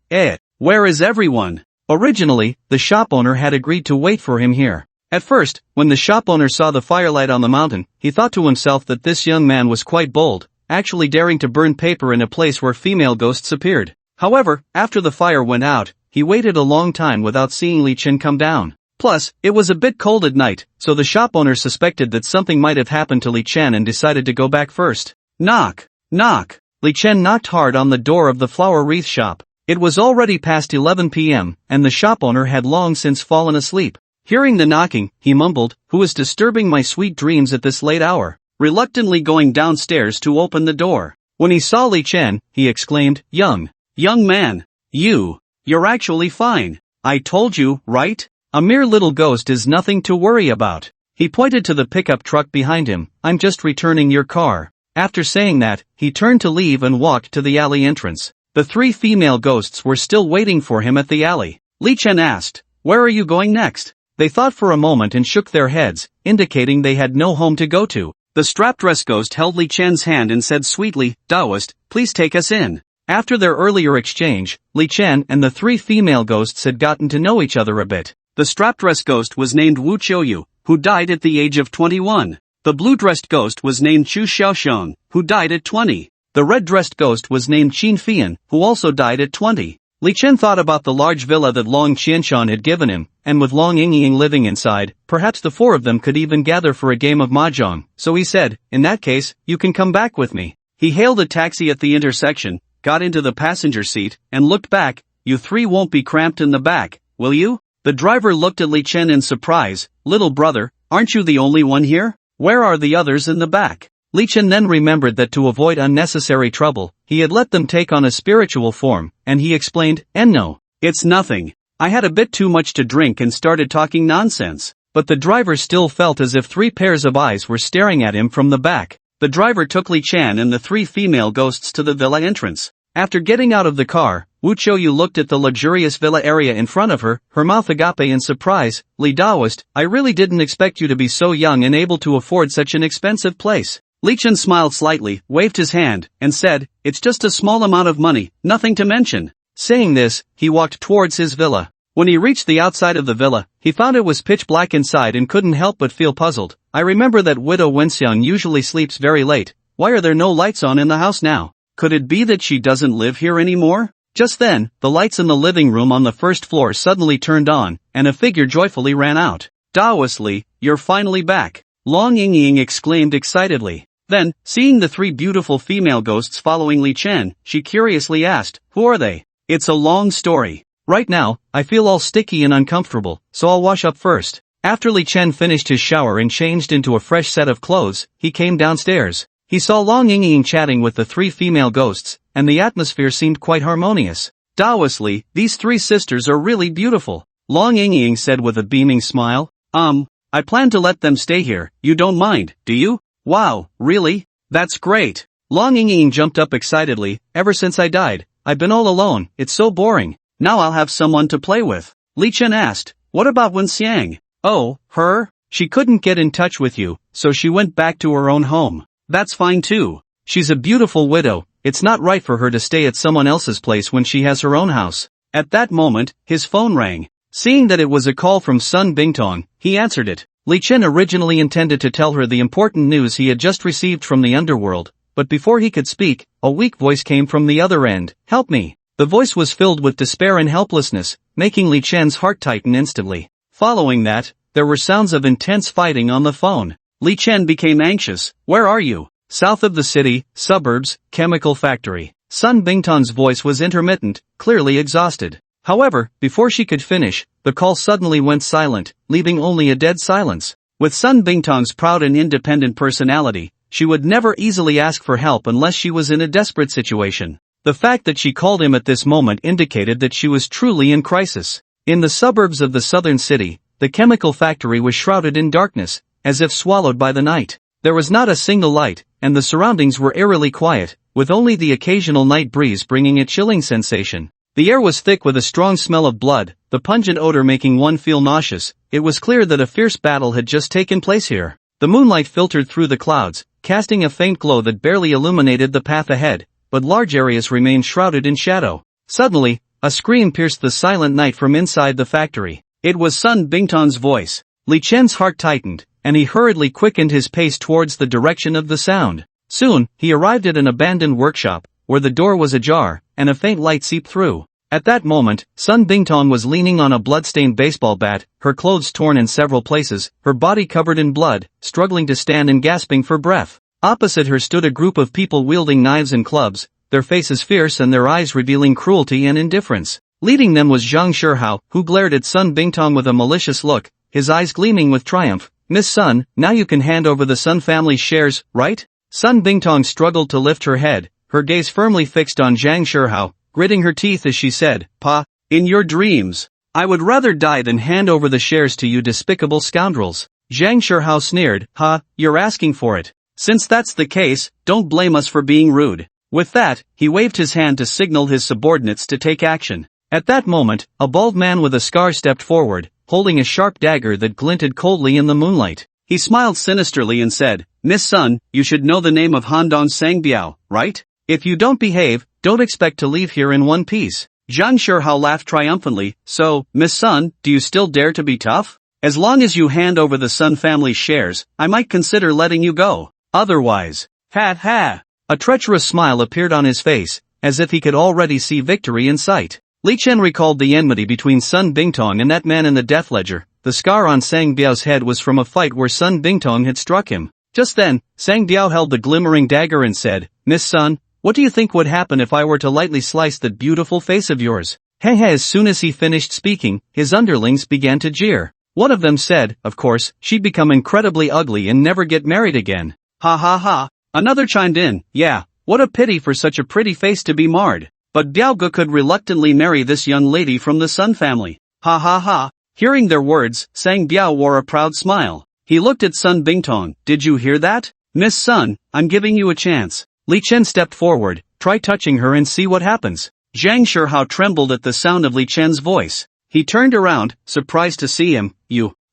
Where is everyone? Originally, the shop owner had agreed to wait for him here. At first, when the shop owner saw the firelight on the mountain, he thought to himself that this young man was quite bold, actually daring to burn paper in a place where female ghosts appeared. However, after the fire went out, he waited a long time without seeing Li Chen come down. Plus, it was a bit cold at night, so the shop owner suspected that something might have happened to Li Chen and decided to go back first. Knock, knock. Li Chen knocked hard on the door of the flower wreath shop. It was already past 11 p.m., and the shop owner had long since fallen asleep. Hearing the knocking, he mumbled, "Who is disturbing my sweet dreams at this late hour?" Reluctantly going downstairs to open the door. When he saw Li Chen, he exclaimed, Young man, you're actually fine. I told you, right? A mere little ghost is nothing to worry about." He pointed to the pickup truck behind him. "I'm just returning your car." After saying that, he turned to leave and walked to the alley entrance. The 3 female ghosts were still waiting for him at the alley. Li Chen asked, "Where are you going next?" They thought for a moment and shook their heads, indicating they had no home to go to. The strap-dress ghost held Li Chen's hand and said sweetly, "Taoist, please take us in." After their earlier exchange, Li Chen and the 3 female ghosts had gotten to know each other a bit. The strap-dress ghost was named Wu Qiuyu, who died at the age of 21. The blue-dressed ghost was named Chu Xiaoxiong, who died at 20. The red-dressed ghost was named Qin Fian, who also died at 20. Li Chen thought about the large villa that Long Qianshan had given him, and with Long Yingying living inside, perhaps the 4 of them could even gather for a game of mahjong, so he said, "In that case, you can come back with me." He hailed a taxi at the intersection, got into the passenger seat, and looked back. "You 3 won't be cramped in the back, will you?" The driver looked at Li Chen in surprise. "Little brother, aren't you the only one here? Where are the others in the back?" Li Chen then remembered that to avoid unnecessary trouble, he had let them take on a spiritual form, and he explained, "No, it's nothing. I had a bit too much to drink and started talking nonsense." But the driver still felt as if 3 pairs of eyes were staring at him from the back. The driver took Li Chen and the 3 female ghosts to the villa entrance. After getting out of the car, Wu Qiuyu looked at the luxurious villa area in front of her, her mouth agape in surprise. "Li Taoist, I really didn't expect you to be so young and able to afford such an expensive place." Li Chen smiled slightly, waved his hand, and said, "It's just a small amount of money, nothing to mention." Saying this, he walked towards his villa. When he reached the outside of the villa, he found it was pitch black inside and couldn't help but feel puzzled. "I remember that widow Wenxiang usually sleeps very late. Why are there no lights on in the house now? Could it be that she doesn't live here anymore?" Just then, the lights in the living room on the first floor suddenly turned on, and a figure joyfully ran out. "Taoist Li, you're finally back!" Long Yingying exclaimed excitedly. Then, seeing the 3 beautiful female ghosts following Li Chen, she curiously asked, "Who are they?" "It's a long story. Right now, I feel all sticky and uncomfortable, so I'll wash up first." After Li Chen finished his shower and changed into a fresh set of clothes, he came downstairs. He saw Long Yingying chatting with the 3 female ghosts, and the atmosphere seemed quite harmonious. "Taoist Li, these 3 sisters are really beautiful," Long Yingying said with a beaming smile. I plan to let them stay here, you don't mind, do you?" "Wow, really? That's great." Long Yingying jumped up excitedly. "Ever since I died, I've been all alone, it's so boring. Now I'll have someone to play with." Li Chen asked, "What about Wenxiang?" "Oh, her? She couldn't get in touch with you, so she went back to her own home." "That's fine too. She's a beautiful widow, it's not right for her to stay at someone else's place when she has her own house." At that moment, his phone rang. Seeing that it was a call from Sun Bingtong, he answered it. Li Chen originally intended to tell her the important news he had just received from the underworld, but before he could speak, a weak voice came from the other end. "Help me." The voice was filled with despair and helplessness, making Li Chen's heart tighten instantly. Following that, there were sounds of intense fighting on the phone. Li Chen became anxious. "Where are you?" "South of the city, suburbs, chemical factory." Sun Bingtong's voice was intermittent, clearly exhausted. However, before she could finish, the call suddenly went silent, leaving only a dead silence. With Sun Bingtong's proud and independent personality, she would never easily ask for help unless she was in a desperate situation. The fact that she called him at this moment indicated that she was truly in crisis. In the suburbs of the southern city, the chemical factory was shrouded in darkness, as if swallowed by the night. There was not a single light, and the surroundings were eerily quiet, with only the occasional night breeze bringing a chilling sensation. The air was thick with a strong smell of blood, the pungent odor making one feel nauseous. It was clear that a fierce battle had just taken place here. The moonlight filtered through the clouds, casting a faint glow that barely illuminated the path ahead, but large areas remained shrouded in shadow. Suddenly, a scream pierced the silent night from inside the factory. It was Sun Bingtong's voice. Li Chen's heart tightened, and he hurriedly quickened his pace towards the direction of the sound. Soon, he arrived at an abandoned workshop, where the door was ajar, and a faint light seeped through. At that moment, Sun Bingtong was leaning on a blood-stained baseball bat, her clothes torn in several places, her body covered in blood, struggling to stand and gasping for breath. Opposite her stood a group of people wielding knives and clubs, their faces fierce and their eyes revealing cruelty and indifference. Leading them was Zhang Shihao, who glared at Sun Bingtong with a malicious look, his eyes gleaming with triumph. "Miss Sun, now you can hand over the Sun family's shares, right?" Sun Bingtong struggled to lift her head, her gaze firmly fixed on Zhang Shihao, gritting her teeth as she said, "Pa, in your dreams. I would rather die than hand over the shares to you despicable scoundrels." Zhang Shihao sneered, "Ha, you're asking for it. Since that's the case, don't blame us for being rude." With that, he waved his hand to signal his subordinates to take action. At that moment, a bald man with a scar stepped forward, holding a sharp dagger that glinted coldly in the moonlight. He smiled sinisterly and said, "Miss Sun, you should know the name of Handong Sangbiao, right? If you don't behave, don't expect to leave here in one piece." Zhang Shihao laughed triumphantly. "So, Miss Sun, do you still dare to be tough? As long as you hand over the Sun family's shares, I might consider letting you go. Otherwise, ha ha." A treacherous smile appeared on his face, as if he could already see victory in sight. Li Chen recalled the enmity between Sun Bingtong and that man in the death ledger. The scar on Sang Biao's head was from a fight where Sun Bingtong had struck him. Just then, Sang Biao held the glimmering dagger and said, "Miss Sun, what do you think would happen if I were to lightly slice that beautiful face of yours?" As soon as he finished speaking, his underlings began to jeer. One of them said, of course, she'd become incredibly ugly and never get married again. Ha ha ha. Another chimed in, "Yeah, what a pity for such a pretty face to be marred. But Biao Gu could reluctantly marry this young lady from the Sun family." Ha ha ha. Hearing their words, Sang Biao wore a proud smile. He looked at Sun Bingtong. "Did you hear that? Miss Sun, I'm giving you a chance." Li Chen stepped forward. "Try touching her and see what happens." Zhang Shihao trembled at the sound of Li Chen's voice. He turned around, surprised to see him.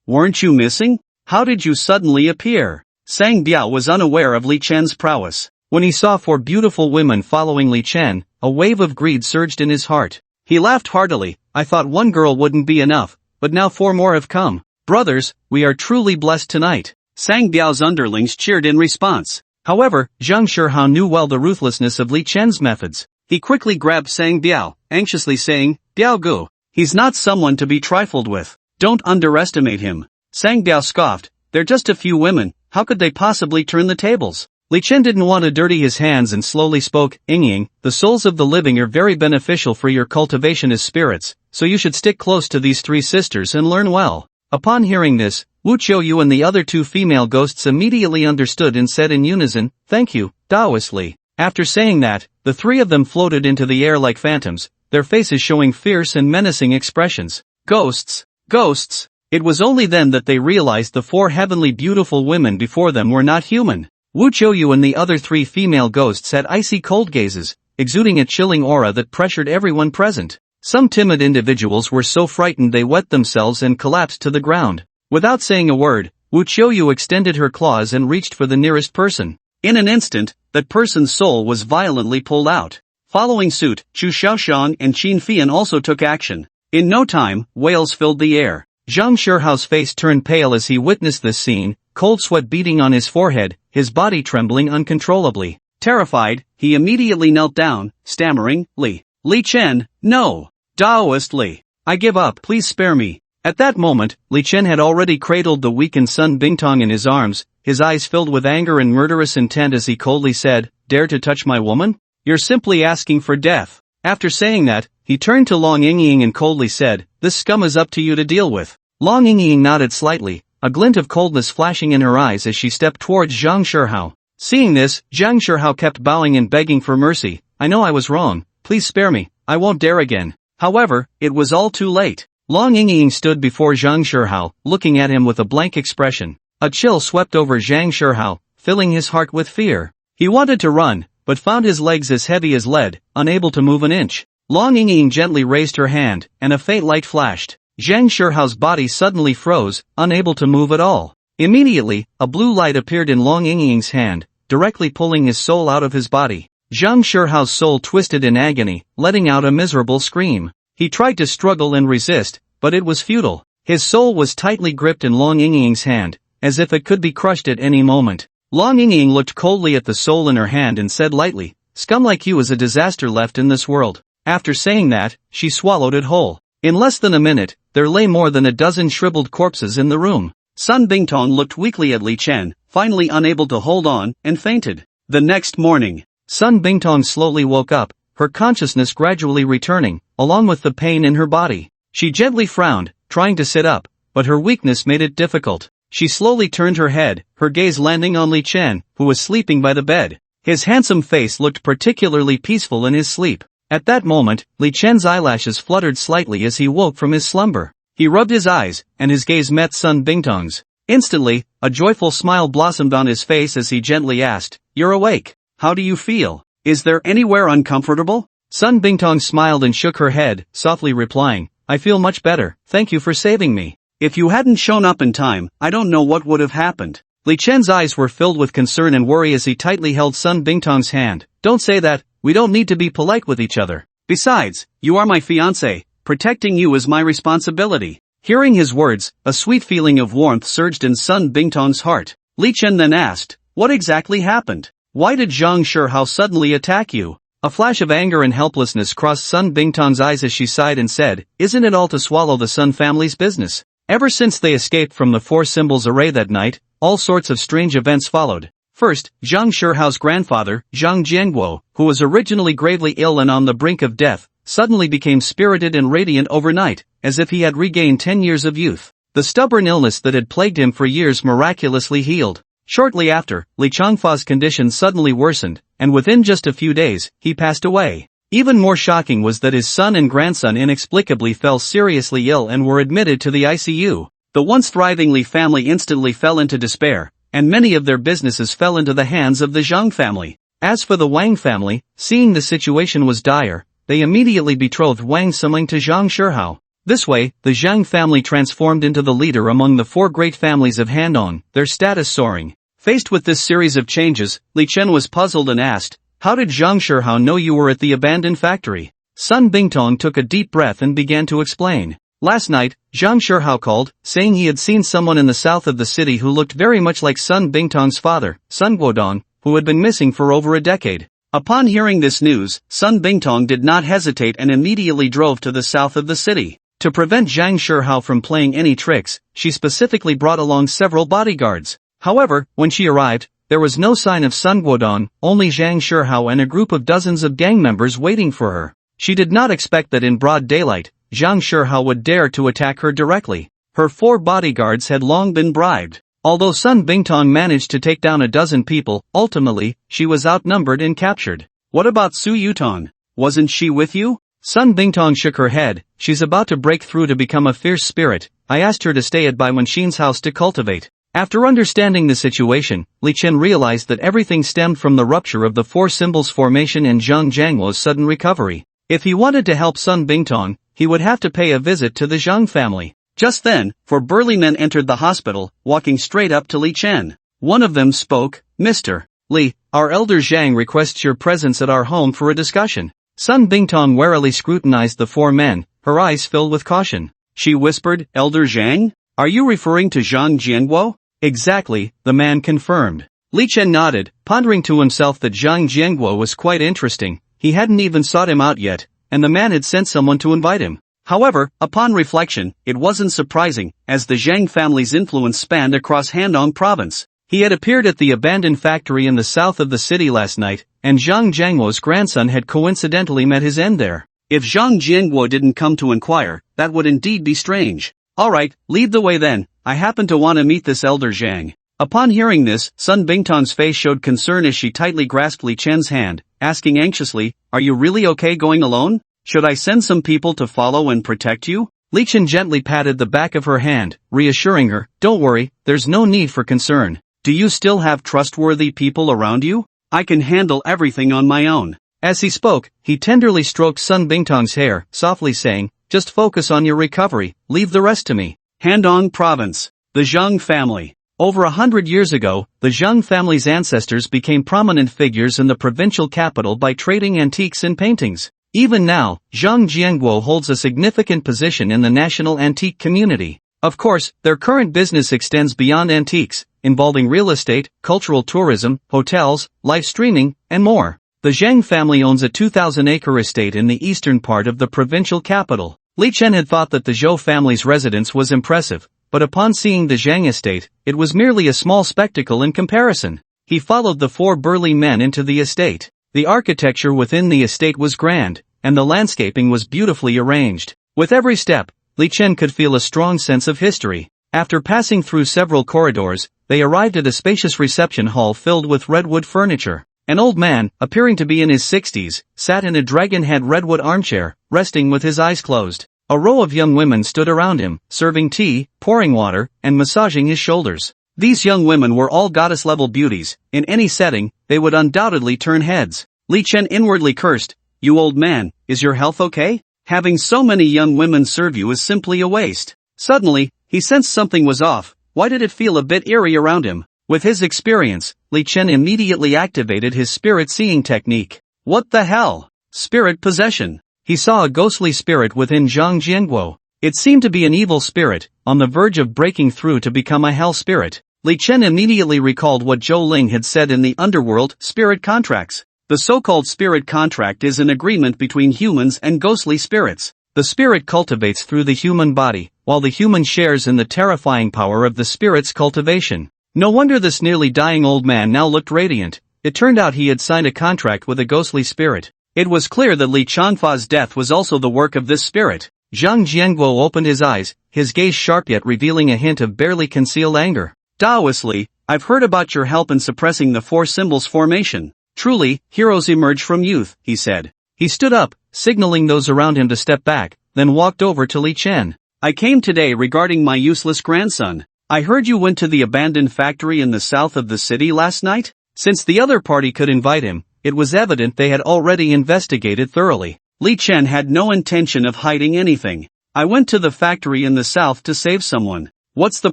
Weren't you missing? How did you suddenly appear?" Sang Biao was unaware of Li Chen's prowess. When he saw 4 beautiful women following Li Chen, a wave of greed surged in his heart. He laughed heartily. "I thought 1 girl wouldn't be enough, but now 4 more have come. Brothers, we are truly blessed tonight." Sang Biao's underlings cheered in response. However, Zhang Shihao knew well the ruthlessness of Li Chen's methods. He quickly grabbed Sang Biao, anxiously saying, "Biao Gu, he's not someone to be trifled with. Don't underestimate him." Sang Biao scoffed, "They're just a few women, how could they possibly turn the tables?" Li Chen didn't want to dirty his hands and slowly spoke, "Ying, the souls of the living are very beneficial for your cultivation as spirits, so you should stick close to these 3 sisters and learn well." Upon hearing this, Wu Qiuyu and the other 2 female ghosts immediately understood and said in unison, "Thank you, Taoistly." After saying that, the 3 of them floated into the air like phantoms, their faces showing fierce and menacing expressions. Ghosts! Ghosts! It was only then that they realized the 4 heavenly beautiful women before them were not human. Wu Qiuyu and the other 3 female ghosts had icy cold gazes, exuding a chilling aura that pressured everyone present. Some timid individuals were so frightened they wet themselves and collapsed to the ground. Without saying a word, Wu Qiuyu extended her claws and reached for the nearest person. In an instant, that person's soul was violently pulled out. Following suit, Chu Xiaoxiang and Qin Fian also took action. In no time, wails filled the air. Zhang Shihao's face turned pale as he witnessed this scene, cold sweat beading on his forehead, his body trembling uncontrollably. Terrified, he immediately knelt down, stammering, Li Chen, no! Daoist Li. I give up, please spare me. At that moment, Li Chen had already cradled the weakened Sun Bingtong in his arms, his eyes filled with anger and murderous intent as he coldly said, "Dare to touch my woman? You're simply asking for death." After saying that, he turned to Long Yingying and coldly said, "This scum is up to you to deal with." Long Yingying nodded slightly, a glint of coldness flashing in her eyes as she stepped towards Zhang Shihao. Seeing this, Zhang Shihao kept bowing and begging for mercy. "I know I was wrong, please spare me, I won't dare again." However, it was all too late. Long Yingying stood before Zhang Shihao, looking at him with a blank expression. A chill swept over Zhang Shihao, filling his heart with fear. He wanted to run, but found his legs as heavy as lead, unable to move an inch. Long Yingying gently raised her hand, and a faint light flashed. Zhang Shihao's body suddenly froze, unable to move at all. Immediately, a blue light appeared in Long Yingying's hand, directly pulling his soul out of his body. Zhang Shihao's soul twisted in agony, letting out a miserable scream. He tried to struggle and resist, but it was futile. His soul was tightly gripped in Long Yingying's hand, as if it could be crushed at any moment. Long Yingying looked coldly at the soul in her hand and said lightly, "Scum like you is a disaster left in this world." After saying that, she swallowed it whole. In less than a minute, there lay more than a dozen shriveled corpses in the room. Sun Bingtong looked weakly at Li Chen, finally unable to hold on, and fainted. The next morning, Sun Bingtong slowly woke up, her consciousness gradually returning, along with the pain in her body. She gently frowned, trying to sit up, but her weakness made it difficult. She slowly turned her head, her gaze landing on Li Chen, who was sleeping by the bed. His handsome face looked particularly peaceful in his sleep. At that moment, Li Chen's eyelashes fluttered slightly as he woke from his slumber. He rubbed his eyes, and his gaze met Sun Bingtong's. Instantly, a joyful smile blossomed on his face as he gently asked, "You're awake. How do you feel? Is there anywhere uncomfortable?" Sun Bingtong smiled and shook her head, softly replying, "I feel much better, thank you for saving me. If you hadn't shown up in time, I don't know what would have happened." Li Chen's eyes were filled with concern and worry as he tightly held Sun Bingtong's hand. "Don't say that, we don't need to be polite with each other. Besides, you are my fiancé, protecting you is my responsibility." Hearing his words, a sweet feeling of warmth surged in Sun Bingtong's heart. Li Chen then asked, "What exactly happened? Why did Zhang Shihao suddenly attack you?" A flash of anger and helplessness crossed Sun Bingtong's eyes as she sighed and said, "Isn't it all to swallow the Sun family's business?" Ever since they escaped from the Four Symbols array that night, all sorts of strange events followed. First, Zhang Shihao's grandfather, Zhang Jianguo, who was originally gravely ill and on the brink of death, suddenly became spirited and radiant overnight, as if he had regained 10 years of youth. The stubborn illness that had plagued him for years miraculously healed. Shortly after, Li Changfa's condition suddenly worsened, and within just a few days, he passed away. Even more shocking was that his son and grandson inexplicably fell seriously ill and were admitted to the ICU. The once thriving Li family instantly fell into despair, and many of their businesses fell into the hands of the Zhang family. As for the Wang family, seeing the situation was dire, they immediately betrothed Wang Simling to Zhang Shihao. This way, the Zhang family transformed into the leader among the four great families of Han, their status soaring. Faced with this series of changes, Li Chen was puzzled and asked, "How did Zhang Shihao know you were at the abandoned factory?" Sun Bingtong took a deep breath and began to explain. Last night, Zhang Shihao called, saying he had seen someone in the south of the city who looked very much like Sun Bingtong's father, Sun Guodong, who had been missing for over a decade. Upon hearing this news, Sun Bingtong did not hesitate and immediately drove to the south of the city. To prevent Zhang Shihao from playing any tricks, she specifically brought along several bodyguards. However, when she arrived, there was no sign of Sun Guodong, only Zhang Shihao and a group of dozens of gang members waiting for her. She did not expect that in broad daylight, Zhang Shihao would dare to attack her directly. Her 4 bodyguards had long been bribed. Although Sun Bingtong managed to take down a dozen people, ultimately, she was outnumbered and captured. "What about Su Yutong? Wasn't she with you?" Sun Bingtong shook her head. "She's about to break through to become a fierce spirit. I asked her to stay at Bai Wenxin's house to cultivate." After understanding the situation, Li Chen realized that everything stemmed from the rupture of the Four Symbols formation and Zhang Jianguo's sudden recovery. If he wanted to help Sun Bingtong, he would have to pay a visit to the Zhang family. Just then, 4 burly men entered the hospital, walking straight up to Li Chen. One of them spoke, "Mr. Li, our elder Zhang requests your presence at our home for a discussion." Sun Bingtong warily scrutinized the four men, her eyes filled with caution. She whispered, Elder Zhang? Are you referring to Zhang Jianguo? Exactly, the man confirmed. Li Chen nodded, pondering to himself that Zhang Jianguo was quite interesting. He hadn't even sought him out yet, and the man had sent someone to invite him. However, upon reflection, it wasn't surprising, as the Zhang family's influence spanned across Handong province. He had appeared at the abandoned factory in the south of the city last night, and Zhang Jianguo's grandson had coincidentally met his end there. If Zhang Jianguo didn't come to inquire, that would indeed be strange. Alright, lead the way then, I happen to want to meet this Elder Zhang. Upon hearing this, Sun Bingtong's face showed concern as she tightly grasped Li Chen's hand, asking anxiously, Are you really okay going alone? Should I send some people to follow and protect you? Li Chen gently patted the back of her hand, reassuring her, Don't worry, there's no need for concern. Do you still have trustworthy people around you? I can handle everything on my own. As he spoke, he tenderly stroked Sun Bingtong's hair, softly saying, Just focus on your recovery, leave the rest to me. Handong Province. The Zhang family. Over 100 years ago, the Zhang family's ancestors became prominent figures in the provincial capital by trading antiques and paintings. Even now, Zhang Jianguo holds a significant position in the national antique community. Of course, their current business extends beyond antiques, involving real estate, cultural tourism, hotels, live streaming, and more. The Zhang family owns a 2,000-acre estate in the eastern part of the provincial capital. Li Chen had thought that the Zhou family's residence was impressive, but upon seeing the Zhang estate, it was merely a small spectacle in comparison. He followed the four burly men into the estate. The architecture within the estate was grand, and the landscaping was beautifully arranged. With every step, Li Chen could feel a strong sense of history. After passing through several corridors, they arrived at a spacious reception hall filled with redwood furniture. An old man, appearing to be in his 60s, sat in a dragon-head redwood armchair, resting with his eyes closed. A row of young women stood around him, serving tea, pouring water, and massaging his shoulders. These young women were all goddess-level beauties. In any setting, they would undoubtedly turn heads. Li Chen inwardly cursed, You old man, is your health okay? Having so many young women serve you is simply a waste. Suddenly, he sensed something was off. Why did it feel a bit eerie around him? With his experience, Li Chen immediately activated his spirit-seeing technique. What the hell? Spirit possession. He saw a ghostly spirit within Zhang Jianguo. It seemed to be an evil spirit, on the verge of breaking through to become a hell spirit. Li Chen immediately recalled what Zhou Ling had said in the underworld spirit contracts. The so-called spirit contract is an agreement between humans and ghostly spirits. The spirit cultivates through the human body, while the human shares in the terrifying power of the spirit's cultivation. No wonder this nearly dying old man now looked radiant. It turned out he had signed a contract with a ghostly spirit. It was clear that Li Changfa's death was also the work of this spirit. Zhang Jianguo opened his eyes, his gaze sharp yet revealing a hint of barely concealed anger. Daoistly, I've heard about your help in suppressing the four symbols formation. Truly, heroes emerge from youth, he said. He stood up, signaling those around him to step back, then walked over to Li Chen. I came today regarding my useless grandson. I heard you went to the abandoned factory in the south of the city last night? Since the other party could invite him, it was evident they had already investigated thoroughly. Li Chen had no intention of hiding anything. I went to the factory in the south to save someone. What's the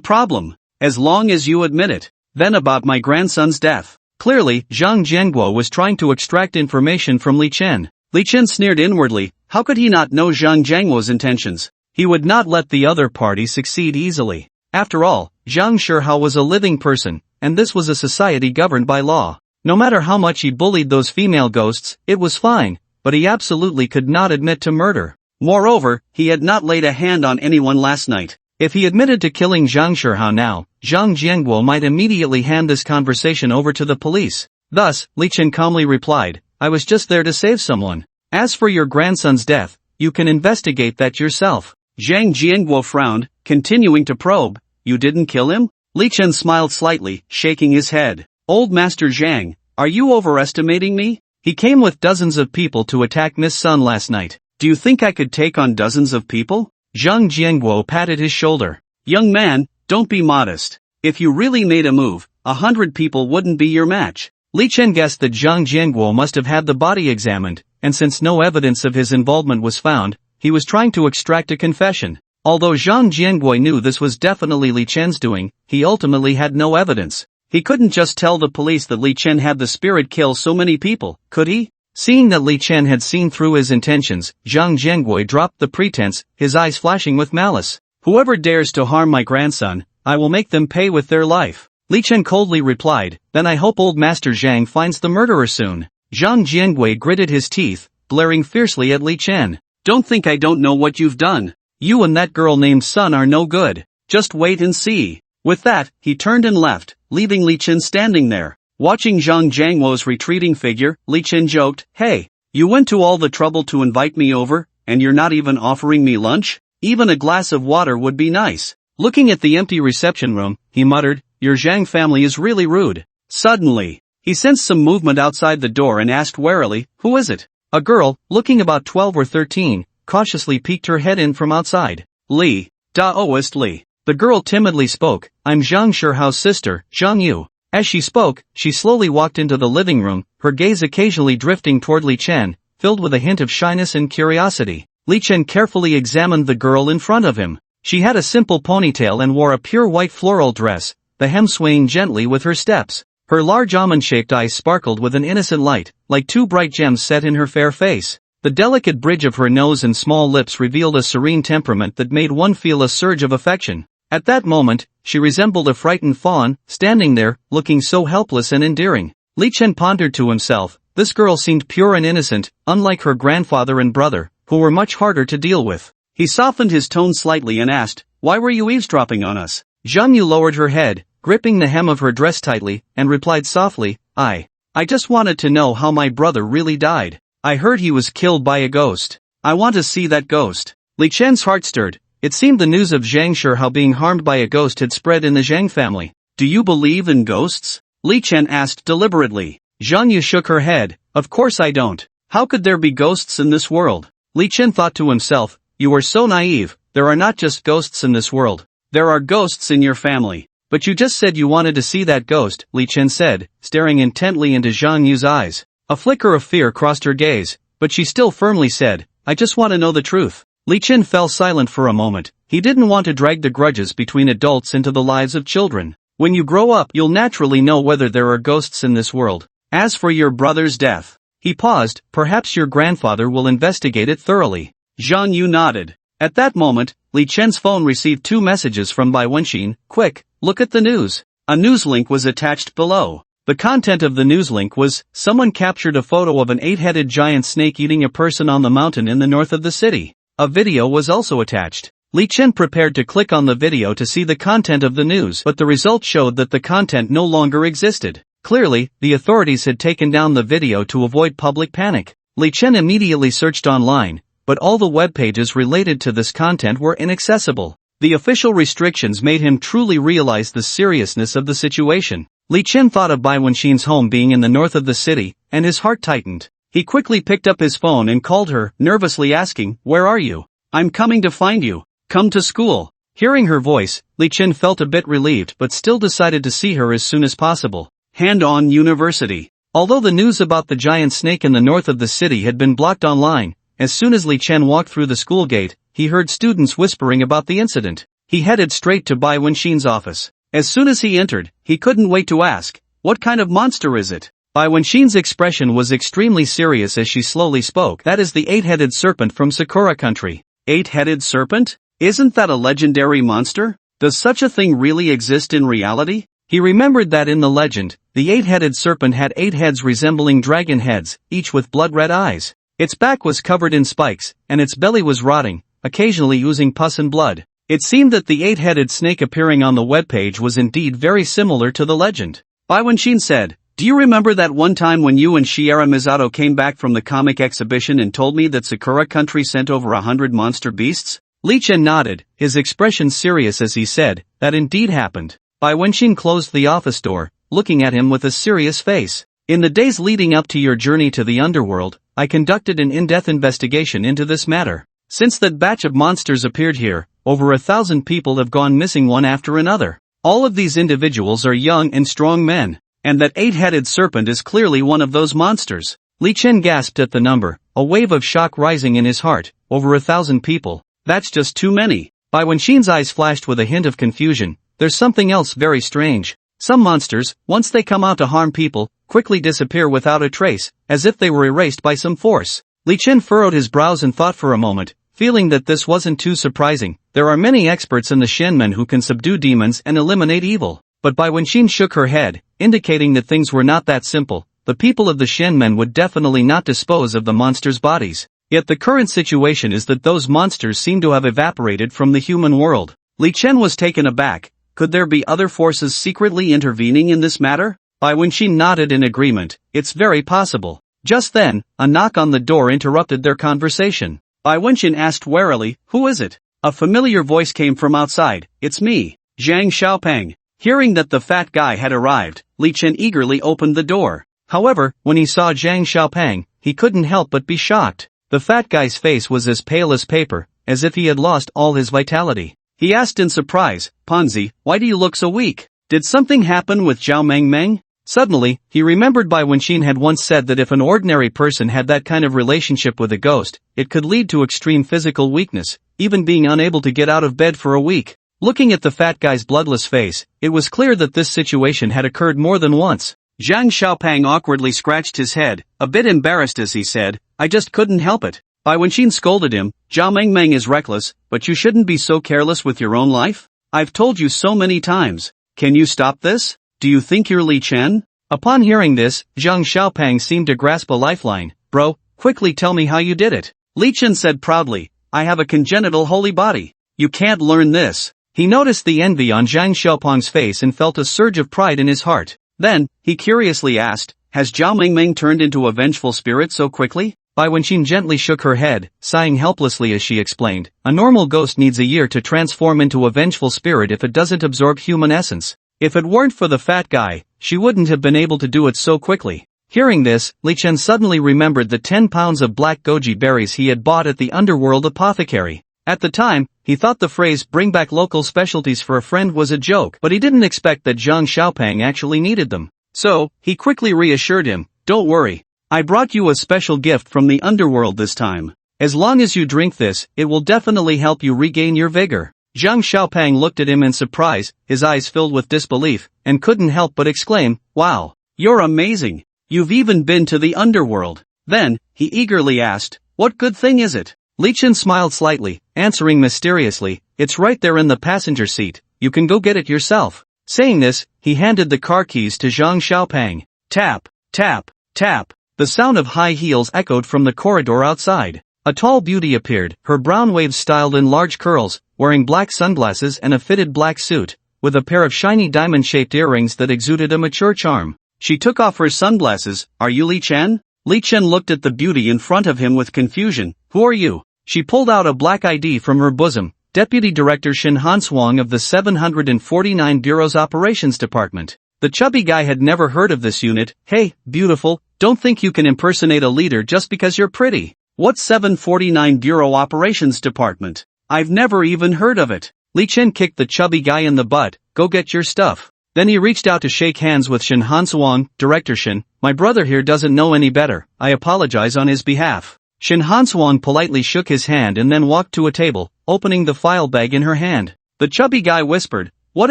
problem? As long as you admit it. Then about my grandson's death. Clearly, Zhang Jianguo was trying to extract information from Li Chen. Li Chen sneered inwardly. How could he not know Zhang Jianguo's intentions? He would not let the other party succeed easily. After all, Zhang Shihao was a living person, and this was a society governed by law. No matter how much he bullied those female ghosts, it was fine, but he absolutely could not admit to murder. Moreover, he had not laid a hand on anyone last night. If he admitted to killing Zhang Shihao now, Zhang Jianguo might immediately hand this conversation over to the police. Thus, Li Chen calmly replied, I was just there to save someone. As for your grandson's death, you can investigate that yourself. Zhang Jianguo frowned, continuing to probe. You didn't kill him? Li Chen smiled slightly, shaking his head. Old Master Zhang, are you overestimating me? He came with dozens of people to attack Miss Sun last night. Do you think I could take on dozens of people? Zhang Jianguo patted his shoulder. Young man, don't be modest. If you really made a move, 100 people wouldn't be your match. Li Chen guessed that Zhang Jianguo must have had the body examined, and since no evidence of his involvement was found, he was trying to extract a confession. Although Zhang Jianguo knew this was definitely Li Chen's doing, he ultimately had no evidence. He couldn't just tell the police that Li Chen had the spirit kill so many people, could he? Seeing that Li Chen had seen through his intentions, Zhang Jiangui dropped the pretense, his eyes flashing with malice. Whoever dares to harm my grandson, I will make them pay with their life. Li Chen coldly replied, then I hope old Master Zhang finds the murderer soon. Zhang Jiangui gritted his teeth, glaring fiercely at Li Chen. Don't think I don't know what you've done. You and that girl named Sun are no good. Just wait and see. With that, he turned and left, leaving Li Chen standing there. Watching Zhang Jianguo's retreating figure, Li Chen joked, hey, you went to all the trouble to invite me over, and you're not even offering me lunch? Even a glass of water would be nice. Looking at the empty reception room, he muttered, your Zhang family is really rude. Suddenly, he sensed some movement outside the door and asked warily, who is it? A girl, looking about 12 or 13, cautiously peeked her head in from outside. Li, Daoist Li. The girl timidly spoke, I'm Zhang Shihao's sister, Zhang Yu. As she spoke, she slowly walked into the living room, her gaze occasionally drifting toward Li Chen, filled with a hint of shyness and curiosity. Li Chen carefully examined the girl in front of him. She had a simple ponytail and wore a pure white floral dress, the hem swaying gently with her steps. Her large almond-shaped eyes sparkled with an innocent light, like two bright gems set in her fair face. The delicate bridge of her nose and small lips revealed a serene temperament that made one feel a surge of affection. At that moment, she resembled a frightened fawn, standing there, looking so helpless and endearing. Li Chen pondered to himself, this girl seemed pure and innocent, unlike her grandfather and brother, who were much harder to deal with. He softened his tone slightly and asked, why were you eavesdropping on us? Zhang Yu lowered her head, gripping the hem of her dress tightly, and replied softly, I just wanted to know how my brother really died. I heard he was killed by a ghost. I want to see that ghost. Li Chen's heart stirred. It seemed the news of Zhang Shihao being harmed by a ghost had spread in the Zhang family. Do you believe in ghosts? Li Chen asked deliberately. Zhang Yu shook her head. Of course I don't. How could there be ghosts in this world? Li Chen thought to himself, you are so naive, there are not just ghosts in this world. There are ghosts in your family. But you just said you wanted to see that ghost, Li Chen said, staring intently into Zhang Yu's eyes. A flicker of fear crossed her gaze, but she still firmly said, I just want to know the truth. Li Chen fell silent for a moment. He didn't want to drag the grudges between adults into the lives of children. When you grow up, you'll naturally know whether there are ghosts in this world. As for your brother's death, he paused, perhaps your grandfather will investigate it thoroughly. Zhang Yu nodded. At that moment, Li Chen's phone received 2 messages from Bai Wenxin. Quick, look at the news. A news link was attached below. The content of the news link was, someone captured a photo of an 8-headed giant snake eating a person on the mountain in the north of the city. A video was also attached. Li Chen prepared to click on the video to see the content of the news, but the result showed that the content no longer existed. Clearly, the authorities had taken down the video to avoid public panic. Li Chen immediately searched online, but all the web pages related to this content were inaccessible. The official restrictions made him truly realize the seriousness of the situation. Li Chen thought of Bai Wenxin's home being in the north of the city, and his heart tightened. He quickly picked up his phone and called her, nervously asking, where are you? I'm coming to find you. Come to school. Hearing her voice, Li Chen felt a bit relieved but still decided to see her as soon as possible. Hand-on University. Although the news about the giant snake in the north of the city had been blocked online, as soon as Li Chen walked through the school gate, he heard students whispering about the incident. He headed straight to Bai Wenxin's office. As soon as he entered, he couldn't wait to ask, what kind of monster is it? Bai Wenxin's expression was extremely serious as she slowly spoke. That is the 8-headed serpent from Sakura country. 8-headed serpent? Isn't that a legendary monster? Does such a thing really exist in reality? He remembered that in the legend, the 8-headed serpent had 8 heads resembling dragon heads, each with blood-red eyes. Its back was covered in spikes, and its belly was rotting, occasionally oozing pus and blood. It seemed that the 8-headed snake appearing on the webpage was indeed very similar to the legend. Bai Wenxin said, do you remember that one time when you and Shiera Misato came back from the comic exhibition and told me that Sakura country sent over 100 monster beasts? Li Chen nodded, his expression serious as he said, that indeed happened. Bai Wenxin closed the office door, looking at him with a serious face. In the days leading up to your journey to the underworld, I conducted an in-depth investigation into this matter. Since that batch of monsters appeared here, over 1,000 people have gone missing one after another. All of these individuals are young and strong men. And that 8-headed serpent is clearly one of those monsters. Li Chen gasped at the number, a wave of shock rising in his heart. Over 1,000 people. That's just too many. Bai Wenxin's eyes flashed with a hint of confusion. There's something else very strange. Some monsters, once they come out to harm people, quickly disappear without a trace, as if they were erased by some force. Li Chen furrowed his brows and thought for a moment, feeling that this wasn't too surprising. There are many experts in the Shenmen who can subdue demons and eliminate evil. But Bai Wenqin shook her head, indicating that things were not that simple. The people of the Shenmen would definitely not dispose of the monsters' bodies. Yet the current situation is that those monsters seem to have evaporated from the human world. Li Chen was taken aback. Could there be other forces secretly intervening in this matter? Bai Wenqin nodded in agreement. It's very possible. Just then, a knock on the door interrupted their conversation. Bai Wenqin asked warily, "Who is it?" A familiar voice came from outside. "It's me, Zhang Xiaopeng." Hearing that the fat guy had arrived, Li Chen eagerly opened the door. However, when he saw Zhang Xiaopeng, he couldn't help but be shocked. The fat guy's face was as pale as paper, as if he had lost all his vitality. He asked in surprise, "Ponzi, why do you look so weak? Did something happen with Zhao Mengmeng?" Suddenly, he remembered Bai Wenqin had once said that if an ordinary person had that kind of relationship with a ghost, it could lead to extreme physical weakness, even being unable to get out of bed for a week. Looking at the fat guy's bloodless face, it was clear that this situation had occurred more than once. Zhang Xiaopeng awkwardly scratched his head, a bit embarrassed as he said, "I just couldn't help it." Bai Wenqin scolded him, "Zhao Mengmeng is reckless, but you shouldn't be so careless with your own life. I've told you so many times. Can you stop this? Do you think you're Li Chen?" Upon hearing this, Zhang Xiaopeng seemed to grasp a lifeline. "Bro, quickly tell me how you did it." Li Chen said proudly, "I have a congenital holy body. You can't learn this." He noticed the envy on Zhang Xiaopeng's face and felt a surge of pride in his heart. Then, he curiously asked, "Has Zhao Mengmeng turned into a vengeful spirit so quickly?" Bai Wenqin gently shook her head, sighing helplessly as she explained, "A normal ghost needs a year to transform into a vengeful spirit if it doesn't absorb human essence. If it weren't for the fat guy, she wouldn't have been able to do it so quickly." Hearing this, Li Chen suddenly remembered the 10 pounds of black goji berries he had bought at the underworld apothecary. At the time, he thought the phrase "bring back local specialties for a friend" was a joke, but he didn't expect that Zhang Xiaopeng actually needed them. So, he quickly reassured him, "Don't worry. I brought you a special gift from the underworld this time. As long as you drink this, it will definitely help you regain your vigor." Zhang Xiaopeng looked at him in surprise, his eyes filled with disbelief, and couldn't help but exclaim, "Wow, you're amazing. You've even been to the underworld." Then, he eagerly asked, "What good thing is it?" Li Chen smiled slightly, answering mysteriously, "It's right there in the passenger seat, you can go get it yourself." Saying this, he handed the car keys to Zhang Xiaopeng. Tap, tap, tap. The sound of high heels echoed from the corridor outside. A tall beauty appeared, her brown waves styled in large curls, wearing black sunglasses and a fitted black suit, with a pair of shiny diamond-shaped earrings that exuded a mature charm. She took off her sunglasses. "Are you Li Chen?" Li Chen looked at the beauty in front of him with confusion. "Who are you?" She pulled out a black ID from her bosom. Deputy Director Shin Hanswang of the 749 Bureau's Operations Department. The chubby guy had never heard of this unit. "Hey, beautiful, don't think you can impersonate a leader just because you're pretty. What's 749 Bureau Operations Department? I've never even heard of it." Li Chen kicked the chubby guy in the butt. "Go get your stuff." Then he reached out to shake hands with Shin Hanswang. "Director Shin, my brother here doesn't know any better. I apologize on his behalf." Shin Hanswang politely shook his hand and then walked to a table, opening the file bag in her hand. The chubby guy whispered, "What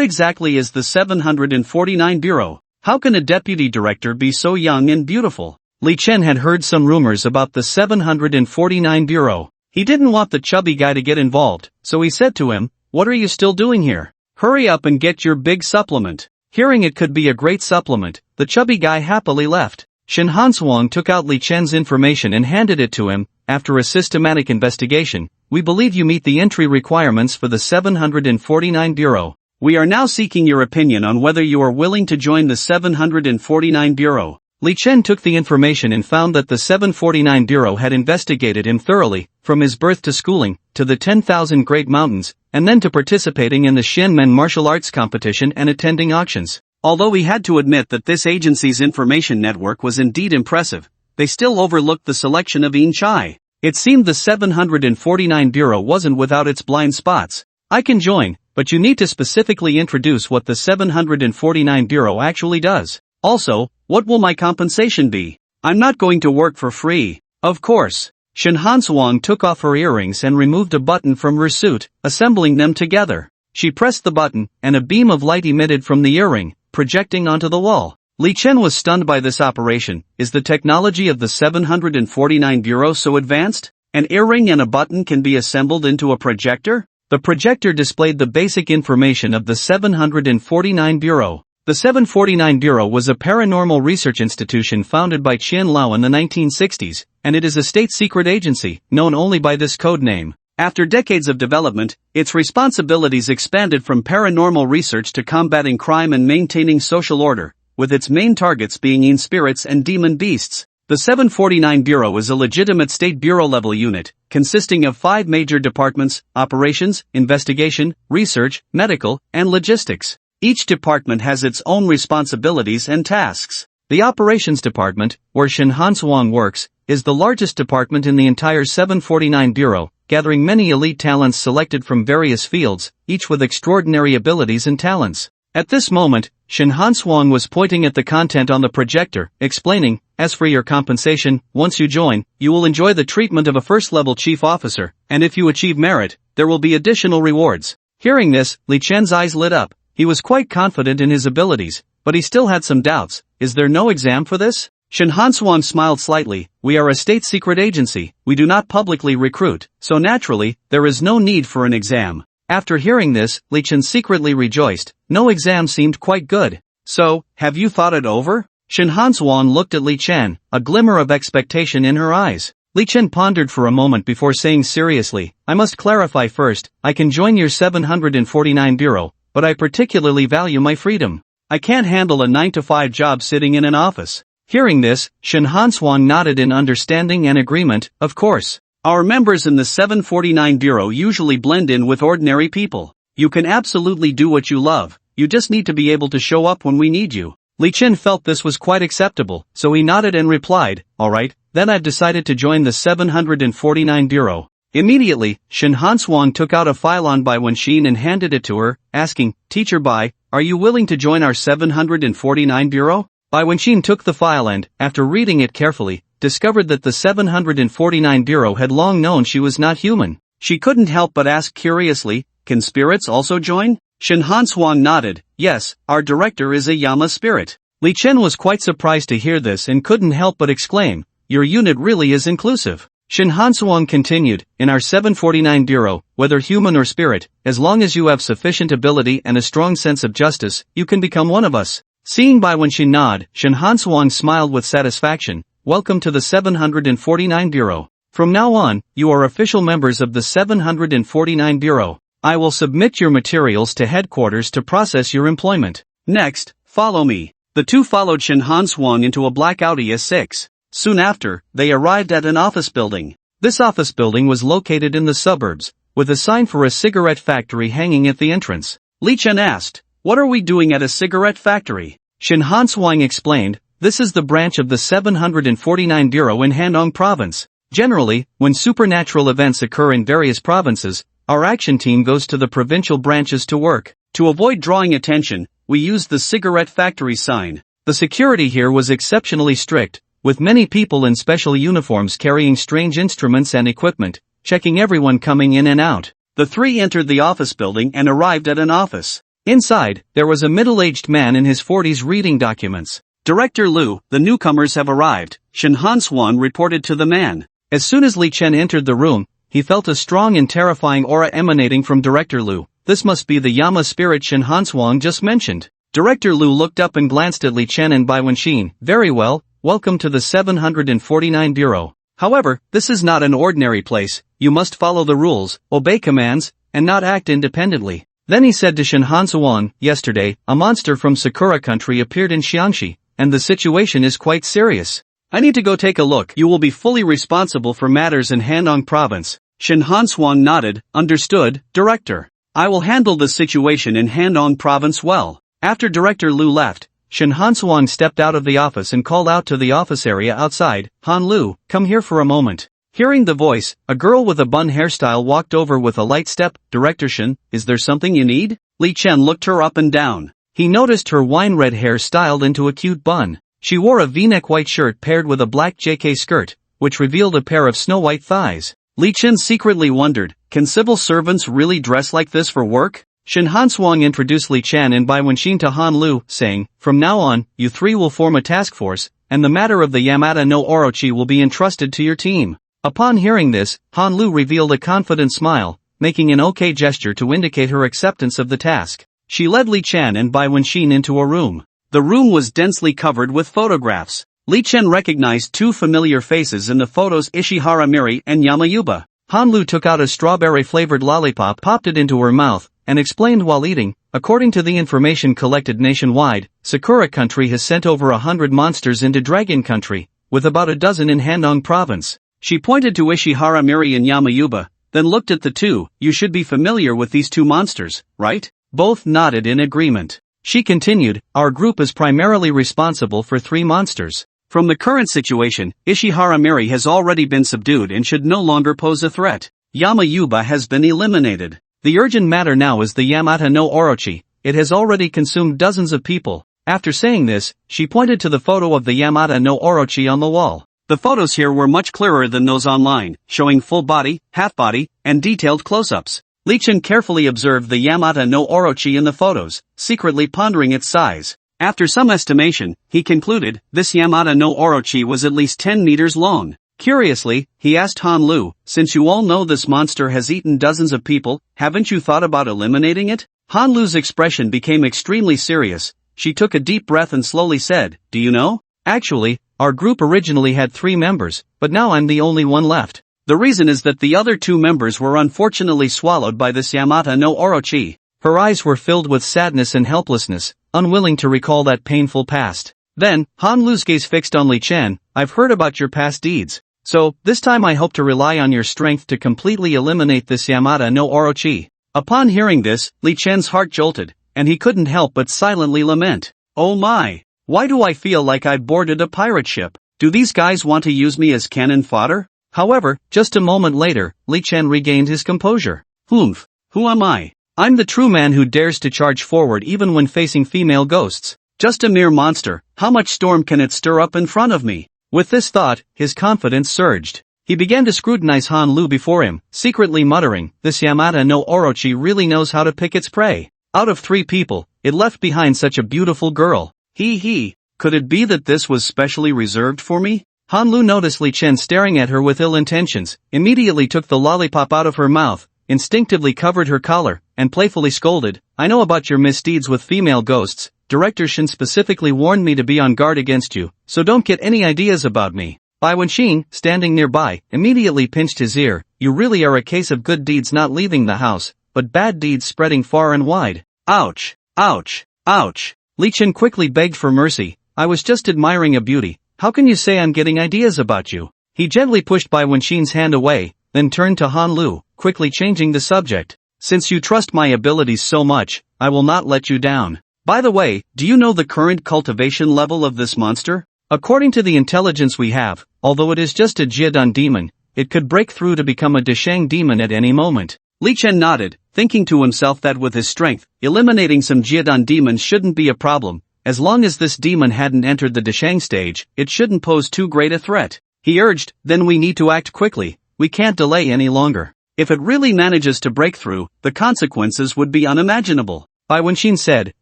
exactly is the 749 Bureau? How can a deputy director be so young and beautiful?" Li Chen had heard some rumors about the 749 Bureau. He didn't want the chubby guy to get involved, so he said to him, "What are you still doing here? Hurry up and get your big supplement." Hearing it could be a great supplement, the chubby guy happily left. Shin Hanswang took out Li Chen's information and handed it to him. "After a systematic investigation, we believe you meet the entry requirements for the 749 Bureau. We are now seeking your opinion on whether you are willing to join the 749 Bureau." Li Chen took the information and found that the 749 Bureau had investigated him thoroughly, from his birth to schooling, to the 10,000 Great Mountains, and then to participating in the Shenmen martial arts competition and attending auctions. Although he had to admit that this agency's information network was indeed impressive, they still overlooked the selection of Yin Chai. It seemed the 749 Bureau wasn't without its blind spots. "I can join, but you need to specifically introduce what the 749 Bureau actually does. Also, what will my compensation be? I'm not going to work for free." "Of course." Shin Hanswang took off her earrings and removed a button from her suit, assembling them together. She pressed the button, and a beam of light emitted from the earring, projecting onto the wall. Li Chen was stunned by this operation. Is the technology of the 749 Bureau so advanced? An earring and a button can be assembled into a projector? The projector displayed the basic information of the 749 Bureau. The 749 Bureau was a paranormal research institution founded by Qian Lao in the 1960s, and it is a state-secret agency, known only by this code name. After decades of development, its responsibilities expanded from paranormal research to combating crime and maintaining social order, with its main targets being in spirits and demon beasts. The 749 Bureau is a legitimate state bureau-level unit, consisting of 5 major departments: operations, investigation, research, medical, and logistics. Each department has its own responsibilities and tasks. The operations department, where Shen Hansuang works, is the largest department in the entire 749 Bureau, gathering many elite talents selected from various fields, each with extraordinary abilities and talents. At this moment, Shen Hansuang was pointing at the content on the projector, explaining, "As for your compensation, once you join, you will enjoy the treatment of a first-level chief officer, and if you achieve merit, there will be additional rewards." Hearing this, Li Chen's eyes lit up. He was quite confident in his abilities, but he still had some doubts. Is there no exam for this? Shen Hansuang smiled slightly. "We are a state-secret agency, we do not publicly recruit, so naturally, there is no need for an exam." After hearing this, Li Chen secretly rejoiced. No exam seemed quite good. "So, have you thought it over?" Shen Hansuang looked at Li Chen, a glimmer of expectation in her eyes. Li Chen pondered for a moment before saying seriously, "I must clarify first, I can join your 749 Bureau, but I particularly value my freedom. I can't handle a 9-to-5 job sitting in an office." Hearing this, Shen Hansuang nodded in understanding and agreement. "Of course. Our members in the 749 Bureau usually blend in with ordinary people. You can absolutely do what you love, you just need to be able to show up when we need you." Li Chen felt this was quite acceptable, so he nodded and replied, "Alright, then I've decided to join the 749 Bureau." Immediately, Shen Hansuang took out a file on Bai Wenxin and handed it to her, asking, "Teacher Bai, are you willing to join our 749 Bureau?" Bai Wenxin took the file and, after reading it carefully, discovered that the 749 Bureau had long known she was not human. She couldn't help but ask curiously, "Can spirits also join?" Shen Hansuang nodded, "Yes, our director is a Yama spirit." Li Chen was quite surprised to hear this and couldn't help but exclaim, "Your unit really is inclusive." Shen Hansuang continued, "In our 749 Bureau, whether human or spirit, as long as you have sufficient ability and a strong sense of justice, you can become one of us." Seeing Bai Wenxin nod, Shen Hansuang smiled with satisfaction. "Welcome to the 749 Bureau. From now on, you are official members of the 749 Bureau. I will submit your materials to headquarters to process your employment. Next, follow me." The two followed Shen Hansuang into a black Audi S6. Soon after, they arrived at an office building. This office building was located in the suburbs, with a sign for a cigarette factory hanging at the entrance. Li Chen asked, "What are we doing at a cigarette factory?" Shen Hansuang explained, "This is the branch of the 749 Bureau in Handong Province. Generally, when supernatural events occur in various provinces, our action team goes to the provincial branches to work. To avoid drawing attention, we use the cigarette factory sign." The security here was exceptionally strict, with many people in special uniforms carrying strange instruments and equipment, checking everyone coming in and out. The three entered the office building and arrived at an office. Inside, there was a middle-aged man in his 40s reading documents. "Director Lu, the newcomers have arrived," Shen Hansuang reported to the man. As soon as Li Chen entered the room, he felt a strong and terrifying aura emanating from Director Lu. This must be the Yama spirit Shen Hansuang just mentioned. Director Lu looked up and glanced at Li Chen and Bai Wenxin. "Very well, welcome to the 749 Bureau. However, this is not an ordinary place, you must follow the rules, obey commands, and not act independently." Then he said to Shen Hansuang, "Yesterday, a monster from Sakura country appeared in Xiangxi, and the situation is quite serious. I need to go take a look." "You will be fully responsible for matters in Handong Province." Shen Hansuang nodded, "Understood, Director. I will handle the situation in Handong Province well." After Director Lu left, Shen Hansuang stepped out of the office and called out to the office area outside, "Han Lu, come here for a moment." Hearing the voice, a girl with a bun hairstyle walked over with a light step. "Director Shen, is there something you need?" Li Chen looked her up and down. He noticed her wine-red hair styled into a cute bun. She wore a V-neck white shirt paired with a black JK skirt, which revealed a pair of snow-white thighs. Li Chen secretly wondered, can civil servants really dress like this for work? Shin Hanswang introduced Li Chen and Bai Wenxin to Han Lu, saying, "From now on, you three will form a task force, and the matter of the Yamata no Orochi will be entrusted to your team." Upon hearing this, Han Lu revealed a confident smile, making an okay gesture to indicate her acceptance of the task. She led Li Chen and Bai Wenxin into a room. The room was densely covered with photographs. Li Chen recognized two familiar faces in the photos: Ishihara Miri and Yamayuba. Han Lu took out a strawberry-flavored lollipop, popped it into her mouth, and explained while eating, "According to the information collected nationwide, Sakura Country has sent over 100 monsters into Dragon Country, with about a dozen in Handong Province." She pointed to Ishihara Miri and Yamayuba, then looked at the two. "You should be familiar with these two monsters, right?" Both nodded in agreement. She continued, "Our group is primarily responsible for 3 monsters. From the current situation, Ishihara Miri has already been subdued and should no longer pose a threat. Yamayuba has been eliminated. The urgent matter now is the Yamata no Orochi. It has already consumed dozens of people." After saying this, she pointed to the photo of the Yamata no Orochi on the wall. The photos here were much clearer than those online, showing full body, half body, and detailed close-ups. Li Chen carefully observed the Yamata no Orochi in the photos, secretly pondering its size. After some estimation, he concluded, this Yamata no Orochi was at least 10 meters long. Curiously, he asked Han Lu, "Since you all know this monster has eaten dozens of people, haven't you thought about eliminating it?" Han Lu's expression became extremely serious. She took a deep breath and slowly said, "Do you know? Actually, our group originally had 3 members, but now I'm the only one left. The reason is that the other 2 members were unfortunately swallowed by this Yamata no Orochi." Her eyes were filled with sadness and helplessness, unwilling to recall that painful past. Then, Han Lu's gaze fixed on Li Chen. "I've heard about your past deeds. So, this time I hope to rely on your strength to completely eliminate this Yamata no Orochi." Upon hearing this, Li Chen's heart jolted, and he couldn't help but silently lament. "Oh my! Why do I feel like I boarded a pirate ship? Do these guys want to use me as cannon fodder?" However, just a moment later, Li Chen regained his composure. "Humph! Who am I? I'm the true man who dares to charge forward even when facing female ghosts. Just a mere monster, how much storm can it stir up in front of me?" With this thought, his confidence surged. He began to scrutinize Han Lu before him, secretly muttering, "This Yamata no Orochi really knows how to pick its prey. Out of 3 people, it left behind such a beautiful girl. He. Could it be that this was specially reserved for me?" Han Lu noticed Li Chen staring at her with ill intentions, immediately took the lollipop out of her mouth, instinctively covered her collar, and playfully scolded, "I know about your misdeeds with female ghosts. Director Shin specifically warned me to be on guard against you, so don't get any ideas about me." Bai Wenxin, standing nearby, immediately pinched his ear. "You really are a case of good deeds not leaving the house, but bad deeds spreading far and wide." "Ouch! Ouch! Ouch!" Li Chen quickly begged for mercy. "I was just admiring a beauty. How can you say I'm getting ideas about you?" He gently pushed Bai Wenxin's hand away, then turned to Han Lu, quickly changing the subject. "Since you trust my abilities so much, I will not let you down. By the way, do you know the current cultivation level of this monster? According to the intelligence we have, although it is just a Jiadan demon, it could break through to become a Deshang demon at any moment." Li Chen nodded, thinking to himself that with his strength, eliminating some Jiadan demons shouldn't be a problem. As long as this demon hadn't entered the Deshang stage, it shouldn't pose too great a threat. He urged, "Then we need to act quickly. We can't delay any longer. If it really manages to break through, the consequences would be unimaginable." Bai Wenxin said,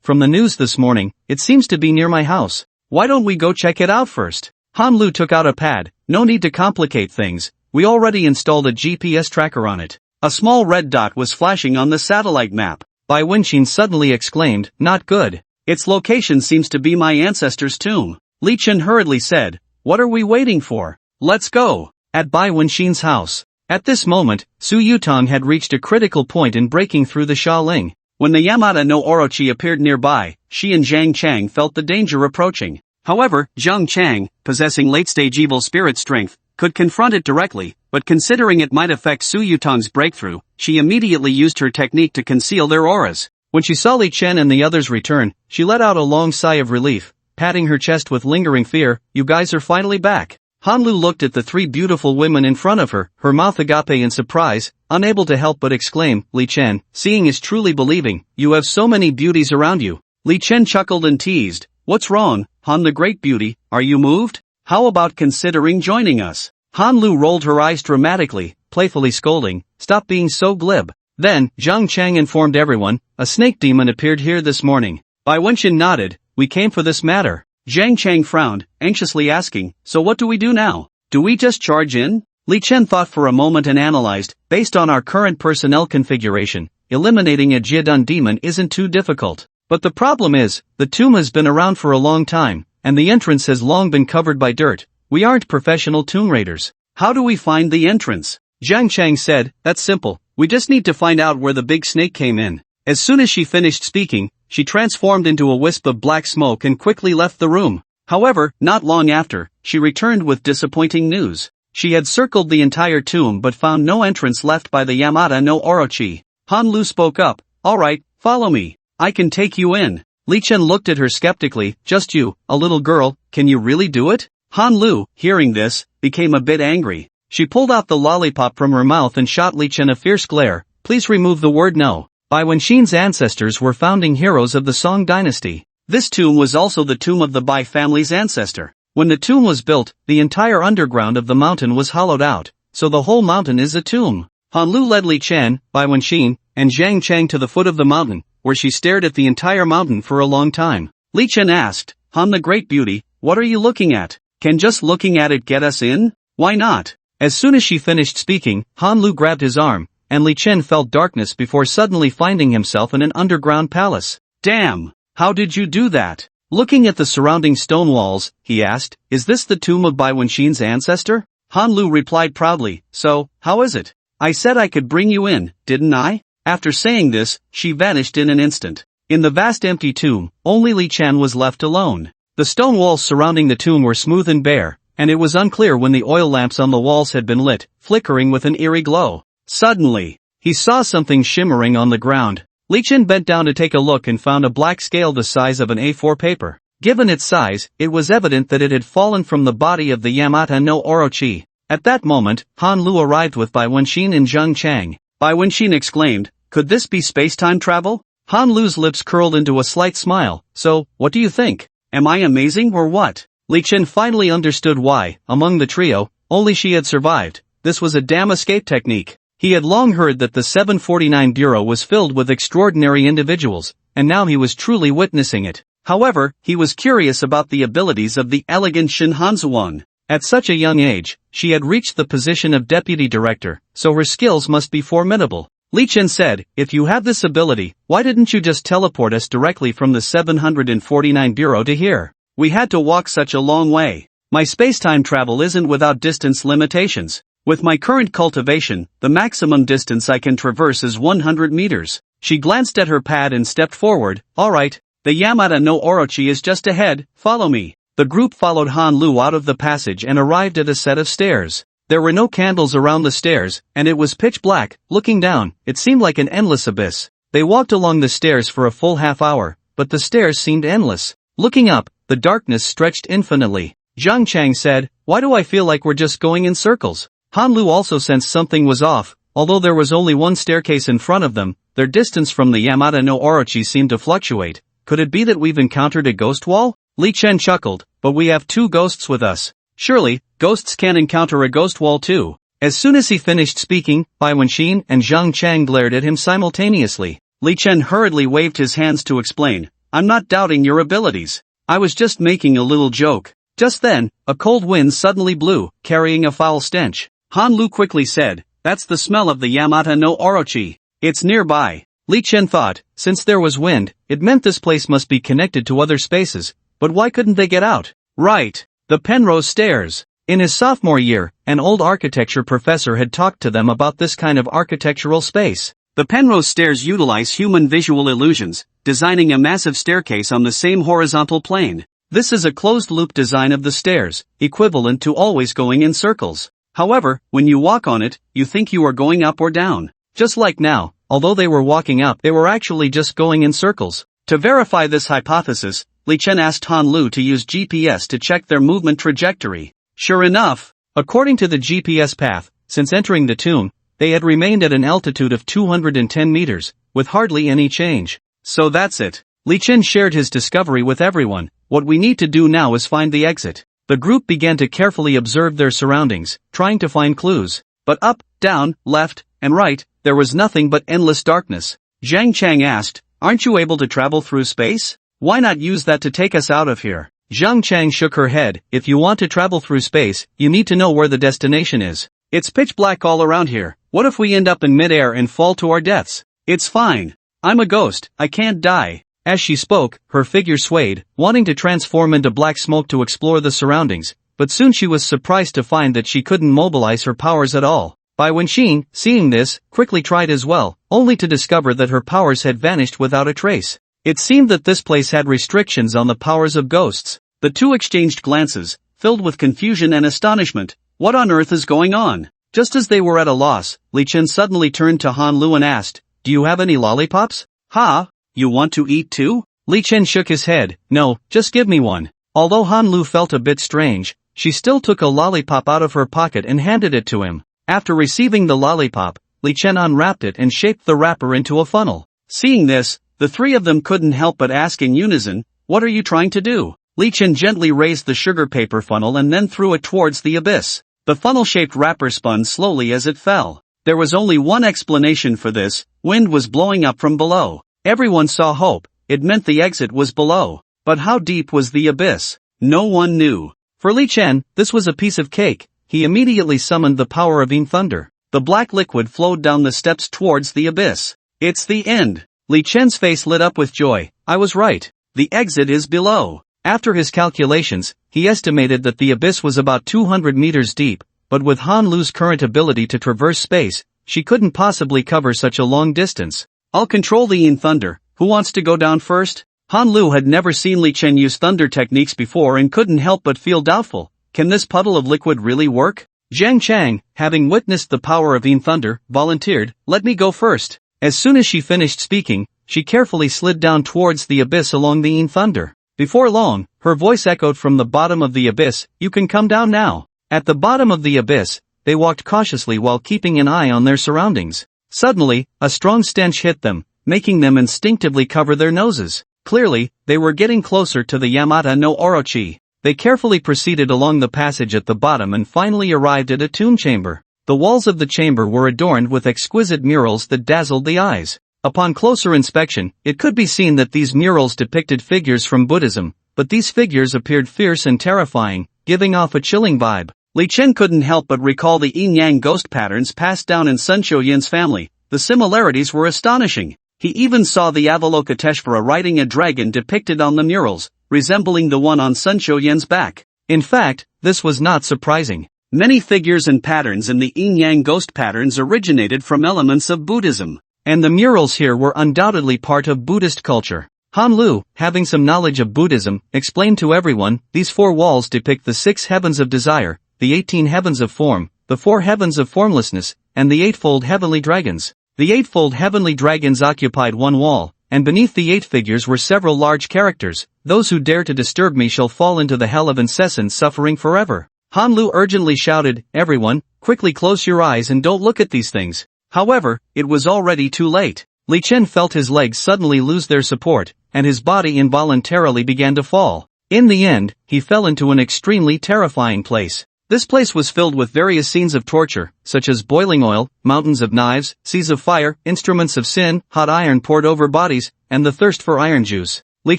"From the news this morning, it seems to be near my house. Why don't we go check it out first?" Han Lu took out a pad. "No need to complicate things. We already installed a GPS tracker on it." A small red dot was flashing on the satellite map. Bai Wenxin suddenly exclaimed, "Not good. Its location seems to be my ancestor's tomb." Li Chen hurriedly said, "What are we waiting for? Let's go." At Bai Wenxin's house. At this moment, Su Yutong had reached a critical point in breaking through the Shaoling. When the Yamata no Orochi appeared nearby, she and Zhang Chang felt the danger approaching. However, Zhang Chang, possessing late-stage evil spirit strength, could confront it directly, but considering it might affect Su Yutong's breakthrough, she immediately used her technique to conceal their auras. When she saw Li Chen and the others return, she let out a long sigh of relief, patting her chest with lingering fear. "You guys are finally back." Han Lu looked at the 3 beautiful women in front of her, her mouth agape in surprise, unable to help but exclaim, "Li Chen, seeing is truly believing, you have so many beauties around you." Li Chen chuckled and teased, "What's wrong, Han the Great Beauty, are you moved? How about considering joining us?" Han Lu rolled her eyes dramatically, playfully scolding, "Stop being so glib. Then, Zhang Chang informed everyone, a snake demon appeared here this morning. Bai Wenxin nodded, we came for this matter. Zhang Chang frowned, anxiously asking, so what do we do now? Do we just charge in? Li Chen thought for a moment and analyzed, based on our current personnel configuration, eliminating a Jiedun demon isn't too difficult. But the problem is, the tomb has been around for a long time, and the entrance has long been covered by dirt. We aren't professional tomb raiders. How do we find the entrance? Zhang Chang said, that's simple, we just need to find out where the big snake came in. As soon as she finished speaking, she transformed into a wisp of black smoke and quickly left the room. However, not long after, she returned with disappointing news. She had circled the entire tomb but found no entrance left by the Yamata no Orochi. Han Lu spoke up, alright, follow me. I can take you in. Li Chen looked at her skeptically, just you, a little girl, can you really do it? Han Lu, hearing this, became a bit angry. She pulled out the lollipop from her mouth and shot Li Chen a fierce glare, please remove the word no. Bai Wenxin's ancestors were founding heroes of the Song Dynasty. This tomb was also the tomb of the Bai family's ancestor. When the tomb was built, the entire underground of the mountain was hollowed out, so the whole mountain is a tomb. Han Lu led Li Chen, Bai Wenxin, and Zhang Chang to the foot of the mountain, where she stared at the entire mountain for a long time. Li Chen asked, Han the Great Beauty, what are you looking at? Can just looking at it get us in? Why not? As soon as she finished speaking, Han Lu grabbed his arm, and Li Chen felt darkness before suddenly finding himself in an underground palace. Damn! How did you do that? Looking at the surrounding stone walls, he asked, is this the tomb of Bai Wenxin's ancestor? Han Lu replied proudly, so, how is it? I said I could bring you in, didn't I? After saying this, she vanished in an instant. In the vast empty tomb, only Li Chen was left alone. The stone walls surrounding the tomb were smooth and bare, and it was unclear when the oil lamps on the walls had been lit, flickering with an eerie glow. Suddenly, he saw something shimmering on the ground. Li Chen bent down to take a look and found a black scale the size of an A4 paper. Given its size, it was evident that it had fallen from the body of the Yamata no Orochi. At that moment, Han Lu arrived with Bai Wenxin and Zhang Chang. Bai Wenxin exclaimed, could this be space-time travel? Han Lu's lips curled into a slight smile, so, what do you think? Am I amazing or what? Li Chen finally understood why, among the trio, only she had survived. This was a damn escape technique. He had long heard that the 749 Bureau was filled with extraordinary individuals, and now he was truly witnessing it. However, he was curious about the abilities of the elegant Shin Hanzuan. At such a young age, she had reached the position of deputy director, so her skills must be formidable. Li Chen said, if you have this ability, why didn't you just teleport us directly from the 749 Bureau to here? We had to walk such a long way. My space-time travel isn't without distance limitations. With my current cultivation, the maximum distance I can traverse is 100 meters. She glanced at her pad and stepped forward, alright, the Yamata no Orochi is just ahead, follow me. The group followed Han Lu out of the passage and arrived at a set of stairs. There were no candles around the stairs, and it was pitch black. Looking down, it seemed like an endless abyss. They walked along the stairs for a full half hour, but the stairs seemed endless. Looking up, the darkness stretched infinitely. Zhang Chang said, why do I feel like we're just going in circles? Han Lu also sensed something was off. Although there was only one staircase in front of them, their distance from the Yamata no Orochi seemed to fluctuate. Could it be that we've encountered a ghost wall? Li Chen chuckled, but we have two ghosts with us. Surely, ghosts can encounter a ghost wall too. As soon as he finished speaking, Bai Wenxin and Zhang Chang glared at him simultaneously. Li Chen hurriedly waved his hands to explain, I'm not doubting your abilities. I was just making a little joke. Just then, a cold wind suddenly blew, carrying a foul stench. Han Lu quickly said, that's the smell of the Yamata no Orochi. It's nearby. Li Chen thought, since there was wind, it meant this place must be connected to other spaces, but why couldn't they get out? Right. The Penrose Stairs. In his sophomore year, an old architecture professor had talked to them about this kind of architectural space. The Penrose Stairs utilize human visual illusions, designing a massive staircase on the same horizontal plane. This is a closed-loop design of the stairs, equivalent to always going in circles. However, when you walk on it, you think you are going up or down. Just like now, although they were walking up, they were actually just going in circles. To verify this hypothesis, Li Chen asked Han Lu to use GPS to check their movement trajectory. Sure enough, according to the GPS path, since entering the tomb, they had remained at an altitude of 210 meters, with hardly any change. So that's it. Li Chen shared his discovery with everyone. What we need to do now is find the exit. The group began to carefully observe their surroundings, trying to find clues. But up, down, left, and right, there was nothing but endless darkness. Zhang Chang asked, "Aren't you able to travel through space? Why not use that to take us out of here?" Zhang Chang shook her head. "If you want to travel through space, you need to know where the destination is. It's pitch black all around here. What if we end up in midair and fall to our deaths? It's fine. I'm a ghost, I can't die." As she spoke, her figure swayed, wanting to transform into black smoke to explore the surroundings, but soon she was surprised to find that she couldn't mobilize her powers at all. Bai Wenxin, seeing this, quickly tried as well, only to discover that her powers had vanished without a trace. It seemed that this place had restrictions on the powers of ghosts. The two exchanged glances, filled with confusion and astonishment. What on earth is going on? Just as they were at a loss, Li Chen suddenly turned to Han Lu and asked, "Do you have any lollipops?" "Ha? You want to eat too?" Li Chen shook his head. "No, just give me one." Although Han Lu felt a bit strange, she still took a lollipop out of her pocket and handed it to him. After receiving the lollipop, Li Chen unwrapped it and shaped the wrapper into a funnel. Seeing this, the three of them couldn't help but ask in unison, "What are you trying to do?" Li Chen gently raised the sugar paper funnel and then threw it towards the abyss. The funnel-shaped wrapper spun slowly as it fell. There was only one explanation for this: wind was blowing up from below. Everyone saw hope. It meant the exit was below. But how deep was the abyss? No one knew. For Li Chen, this was a piece of cake. He immediately summoned the power of Yin Thunder. The black liquid flowed down the steps towards the abyss. "It's the end." Li Chen's face lit up with joy. "I was right. The exit is below." After his calculations, he estimated that the abyss was about 200 meters deep, but with Han Lu's current ability to traverse space, she couldn't possibly cover such a long distance. "I'll control the Yin Thunder. Who wants to go down first?" Han Lu had never seen Li Chen use thunder techniques before and couldn't help but feel doubtful. Can this puddle of liquid really work? Zhang Chang, having witnessed the power of Yin Thunder, volunteered, "Let me go first." As soon as she finished speaking, she carefully slid down towards the abyss along the Yin Thunder. Before long, her voice echoed from the bottom of the abyss, "You can come down now." At the bottom of the abyss, they walked cautiously while keeping an eye on their surroundings. Suddenly, a strong stench hit them, making them instinctively cover their noses. Clearly, they were getting closer to the Yamata no Orochi. They carefully proceeded along the passage at the bottom and finally arrived at a tomb chamber. The walls of the chamber were adorned with exquisite murals that dazzled the eyes. Upon closer inspection, it could be seen that these murals depicted figures from Buddhism, but these figures appeared fierce and terrifying, giving off a chilling vibe. Li Chen couldn't help but recall the yin-yang ghost patterns passed down in Sun Xiuyan's family. The similarities were astonishing. He even saw the Avalokiteshvara riding a dragon depicted on the murals, resembling the one on Sun Xiuyan's back. In fact, this was not surprising. Many figures and patterns in the yin-yang ghost patterns originated from elements of Buddhism. And the murals here were undoubtedly part of Buddhist culture. Han Lu, having some knowledge of Buddhism, explained to everyone, "These four walls depict the 6 heavens of desire, the 18 heavens of form, the 4 heavens of formlessness, and the 8-fold heavenly dragons." The 8-fold heavenly dragons occupied one wall, and beneath the 8 figures were several large characters. "Those who dare to disturb me shall fall into the hell of incessant suffering forever." Han Lu urgently shouted, "Everyone, quickly close your eyes and don't look at these things." However, it was already too late. Li Chen felt his legs suddenly lose their support, and his body involuntarily began to fall. In the end, he fell into an extremely terrifying place. This place was filled with various scenes of torture, such as boiling oil, mountains of knives, seas of fire, instruments of sin, hot iron poured over bodies, and the thirst for iron juice. Li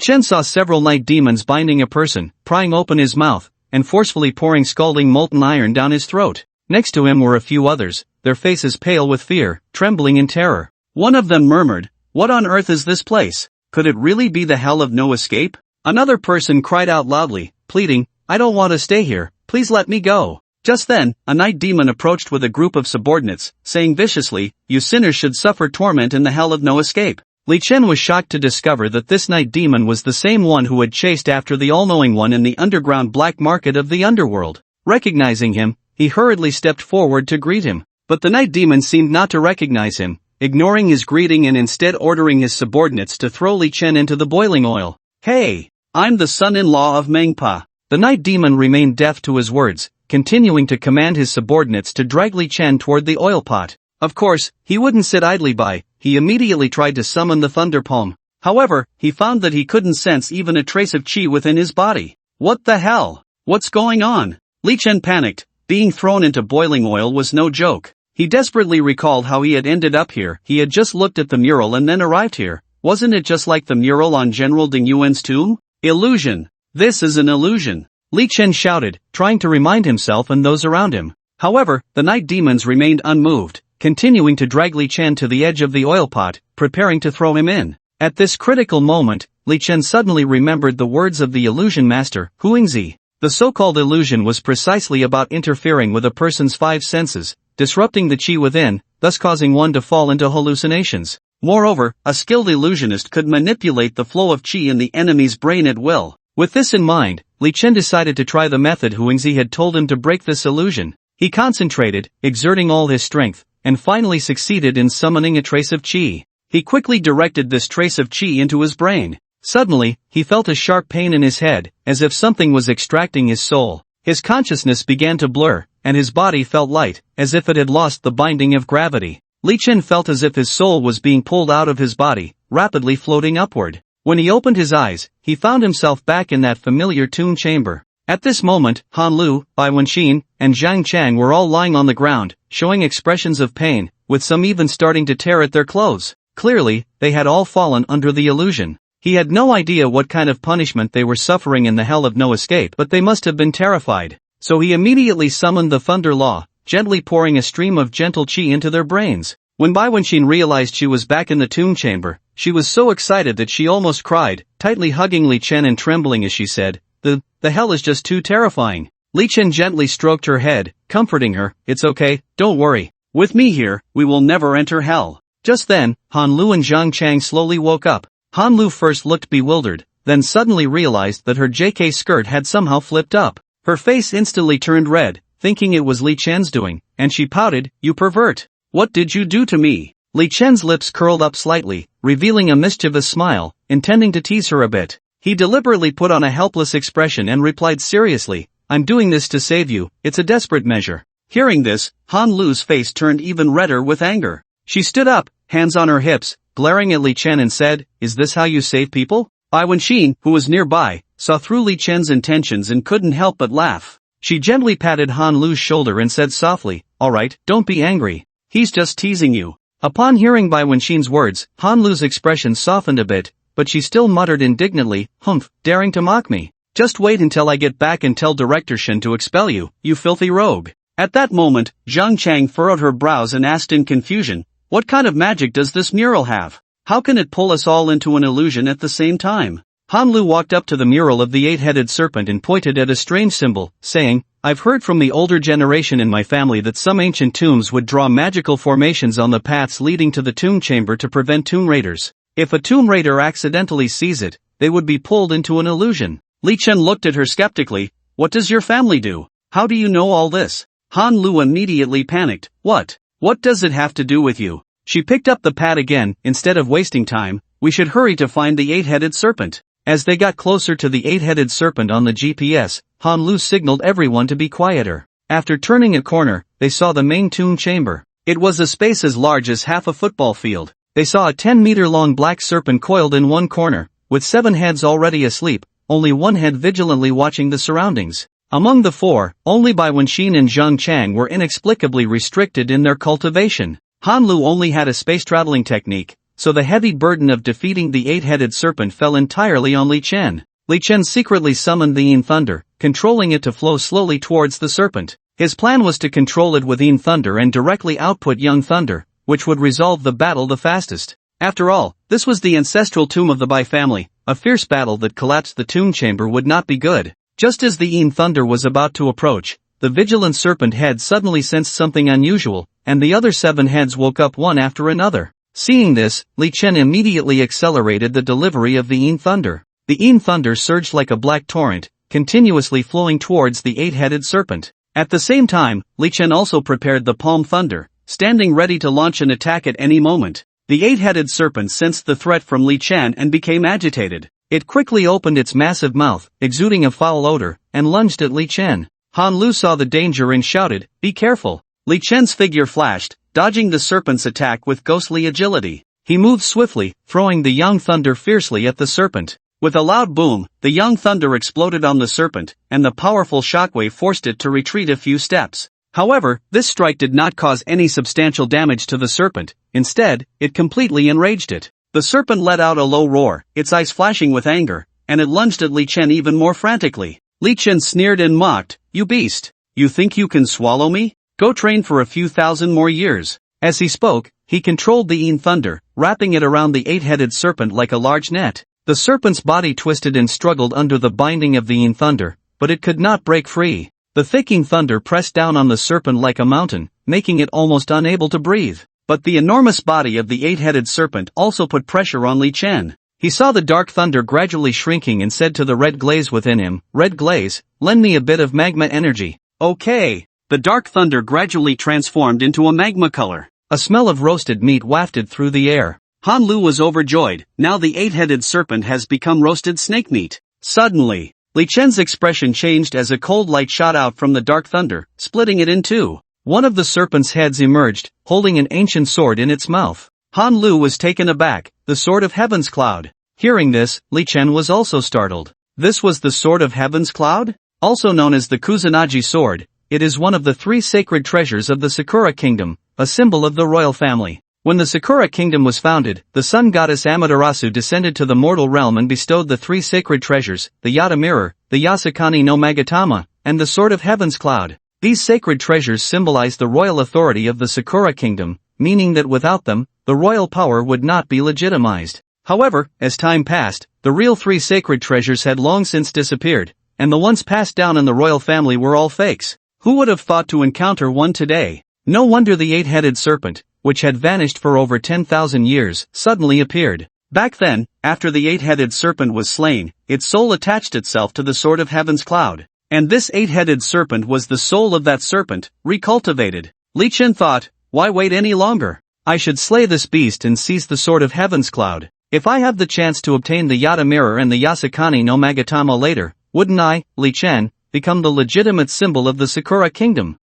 Chen saw several night demons binding a person, prying open his mouth, and forcefully pouring scalding molten iron down his throat. Next to him were a few others, their faces pale with fear, trembling in terror. One of them murmured, "What on earth is this place? Could it really be the hell of no escape?" Another person cried out loudly, pleading, "I don't want to stay here, please let me go." Just then, a night demon approached with a group of subordinates, saying viciously, "You sinners should suffer torment in the hell of no escape." Li Chen was shocked to discover that this night demon was the same one who had chased after the all-knowing one in the underground black market of the underworld. Recognizing him, he hurriedly stepped forward to greet him. But the night demon seemed not to recognize him, ignoring his greeting and instead ordering his subordinates to throw Li Chen into the boiling oil. "Hey, I'm the son-in-law of Mengpa." The night demon remained deaf to his words, continuing to command his subordinates to drag Li Chen toward the oil pot. Of course, he wouldn't sit idly by. He immediately tried to summon the thunder palm. However, he found that he couldn't sense even a trace of chi within his body. What the hell? What's going on? Li Chen panicked. Being thrown into boiling oil was no joke. He desperately recalled how he had ended up here. He had just looked at the mural and then arrived here. Wasn't it just like the mural on General Dingyuan's tomb? Illusion. This is an illusion. Li Chen shouted, trying to remind himself and those around him. However, the night demons remained unmoved, continuing to drag Li Chen to the edge of the oil pot, preparing to throw him in. At this critical moment, Li Chen suddenly remembered the words of the illusion master, Huingzi. The so-called illusion was precisely about interfering with a person's five senses, disrupting the qi within, thus causing one to fall into hallucinations. Moreover, a skilled illusionist could manipulate the flow of qi in the enemy's brain at will. With this in mind, Li Chen decided to try the method Huingzi had told him to break this illusion. He concentrated, exerting all his strength, and finally succeeded in summoning a trace of qi. He quickly directed this trace of qi into his brain. Suddenly, he felt a sharp pain in his head, as if something was extracting his soul. His consciousness began to blur, and his body felt light, as if it had lost the binding of gravity. Li Chen felt as if his soul was being pulled out of his body, rapidly floating upward. When he opened his eyes, he found himself back in that familiar tomb chamber. At this moment, Han Lu, Bai Wenxin, and Zhang Chang were all lying on the ground, showing expressions of pain, with some even starting to tear at their clothes. Clearly, they had all fallen under the illusion. He had no idea what kind of punishment they were suffering in the hell of no escape, but they must have been terrified. So he immediately summoned the Thunder Law, gently pouring a stream of gentle qi into their brains. When Bai Wenxin realized she was back in the tomb chamber, she was so excited that she almost cried, tightly hugging Li Chen and trembling as she said, The hell is just too terrifying. Li Chen gently stroked her head, comforting her, It's okay, don't worry. With me here, we will never enter hell. Just then, Han Lu and Zhang Chang slowly woke up. Han Lu first looked bewildered, then suddenly realized that her JK skirt had somehow flipped up. Her face instantly turned red, thinking it was Li Chen's doing, and she pouted, You pervert. What did you do to me? Li Chen's lips curled up slightly, revealing a mischievous smile, intending to tease her a bit. He deliberately put on a helpless expression and replied seriously, I'm doing this to save you, it's a desperate measure. Hearing this, Han Lu's face turned even redder with anger. She stood up, hands on her hips, glaring at Li Chen and said, Is this how you save people? Bai Wenxin, who was nearby, saw through Li Chen's intentions and couldn't help but laugh. She gently patted Han Lu's shoulder and said softly, Alright, don't be angry. He's just teasing you. Upon hearing Bai Wenxin's words, Han Lu's expression softened a bit, but she still muttered indignantly, Humph, daring to mock me. Just wait until I get back and tell Director Shen to expel you, you filthy rogue. At that moment, Zhang Chang furrowed her brows and asked in confusion, What kind of magic does this mural have? How can it pull us all into an illusion at the same time? Han Lu walked up to the mural of the eight-headed serpent and pointed at a strange symbol, saying, I've heard from the older generation in my family that some ancient tombs would draw magical formations on the paths leading to the tomb chamber to prevent tomb raiders. If a tomb raider accidentally sees it, they would be pulled into an illusion. Li Chen looked at her skeptically, What does your family do? How do you know all this? Han Lu immediately panicked, What does it have to do with you? She picked up the pad again. Instead of wasting time, we should hurry to find the eight-headed serpent. As they got closer to the eight-headed serpent on the GPS, Han Lu signaled everyone to be quieter. After turning a corner, they saw the main tomb chamber. It was a space as large as half a football field. They saw a 10-meter-long black serpent coiled in one corner, with 7 heads already asleep, only one head vigilantly watching the surroundings. Among the 4, only Bai Wenxin and Zhang Chang were inexplicably restricted in their cultivation. Han Lu only had a space-traveling technique, so the heavy burden of defeating the eight-headed serpent fell entirely on Li Chen. Li Chen secretly summoned the Yin Thunder, controlling it to flow slowly towards the serpent. His plan was to control it with Yin Thunder and directly output Young Thunder, which would resolve the battle the fastest. After all, this was the ancestral tomb of the Bai family. A fierce battle that collapsed the tomb chamber would not be good. Just as the Yin Thunder was about to approach, the vigilant serpent head suddenly sensed something unusual, and the other 7 heads woke up one after another. Seeing this, Li Chen immediately accelerated the delivery of the Yin Thunder. The Yin Thunder surged like a black torrent, continuously flowing towards the eight-headed serpent. At the same time, Li Chen also prepared the Palm Thunder, standing ready to launch an attack at any moment. The eight-headed serpent sensed the threat from Li Chen and became agitated. It quickly opened its massive mouth, exuding a foul odor, and lunged at Li Chen. Han Lu saw the danger and shouted, Be careful. Li Chen's figure flashed, dodging the serpent's attack with ghostly agility. He moved swiftly, throwing the Young Thunder fiercely at the serpent. With a loud boom, the Young Thunder exploded on the serpent, and the powerful shockwave forced it to retreat a few steps. However, this strike did not cause any substantial damage to the serpent. Instead, it completely enraged it. The serpent let out a low roar, its eyes flashing with anger, and it lunged at Li Chen even more frantically. Li Chen sneered and mocked, "You beast! You think you can swallow me? Go train for a few thousand more years." As he spoke, he controlled the Yin thunder, wrapping it around the eight-headed serpent like a large net. The serpent's body twisted and struggled under the binding of the Yin thunder, but it could not break free. The thick Yin thunder pressed down on the serpent like a mountain, making it almost unable to breathe. But the enormous body of the eight-headed serpent also put pressure on Li Chen. He saw the dark thunder gradually shrinking and said to the red glaze within him, "Red glaze, lend me a bit of magma energy." Okay. The dark thunder gradually transformed into a magma color. A smell of roasted meat wafted through the air. Han Lu was overjoyed. Now the eight-headed serpent has become roasted snake meat. Suddenly, Li Chen's expression changed as a cold light shot out from the dark thunder, splitting it in two. One of the serpent's heads emerged, holding an ancient sword in its mouth. Han Lu was taken aback, the Sword of Heaven's Cloud. Hearing this, Li Chen was also startled. This was the Sword of Heaven's Cloud? Also known as the Kusanagi Sword, it is one of the three sacred treasures of the Sakura Kingdom, a symbol of the royal family. When the Sakura Kingdom was founded, the sun goddess Amaterasu descended to the mortal realm and bestowed the three sacred treasures, the Yata Mirror, the Yasakani no Magatama, and the Sword of Heaven's Cloud. These sacred treasures symbolize the royal authority of the Sakura Kingdom, meaning that without them, the royal power would not be legitimized. However, as time passed, the real three sacred treasures had long since disappeared, and the ones passed down in the royal family were all fakes. Who would have thought to encounter one today? No wonder the eight-headed serpent, which had vanished for over 10,000 years, suddenly appeared. Back then, after the eight-headed serpent was slain, its soul attached itself to the Sword of Heaven's Cloud. And this eight-headed serpent was the soul of that serpent, recultivated. Li Chen thought, why wait any longer? I should slay this beast and seize the Sword of Heaven's Cloud. If I have the chance to obtain the Yata Mirror and the Yasakani no Magatama later, wouldn't I, Li Chen, become the legitimate symbol of the Sakura Kingdom?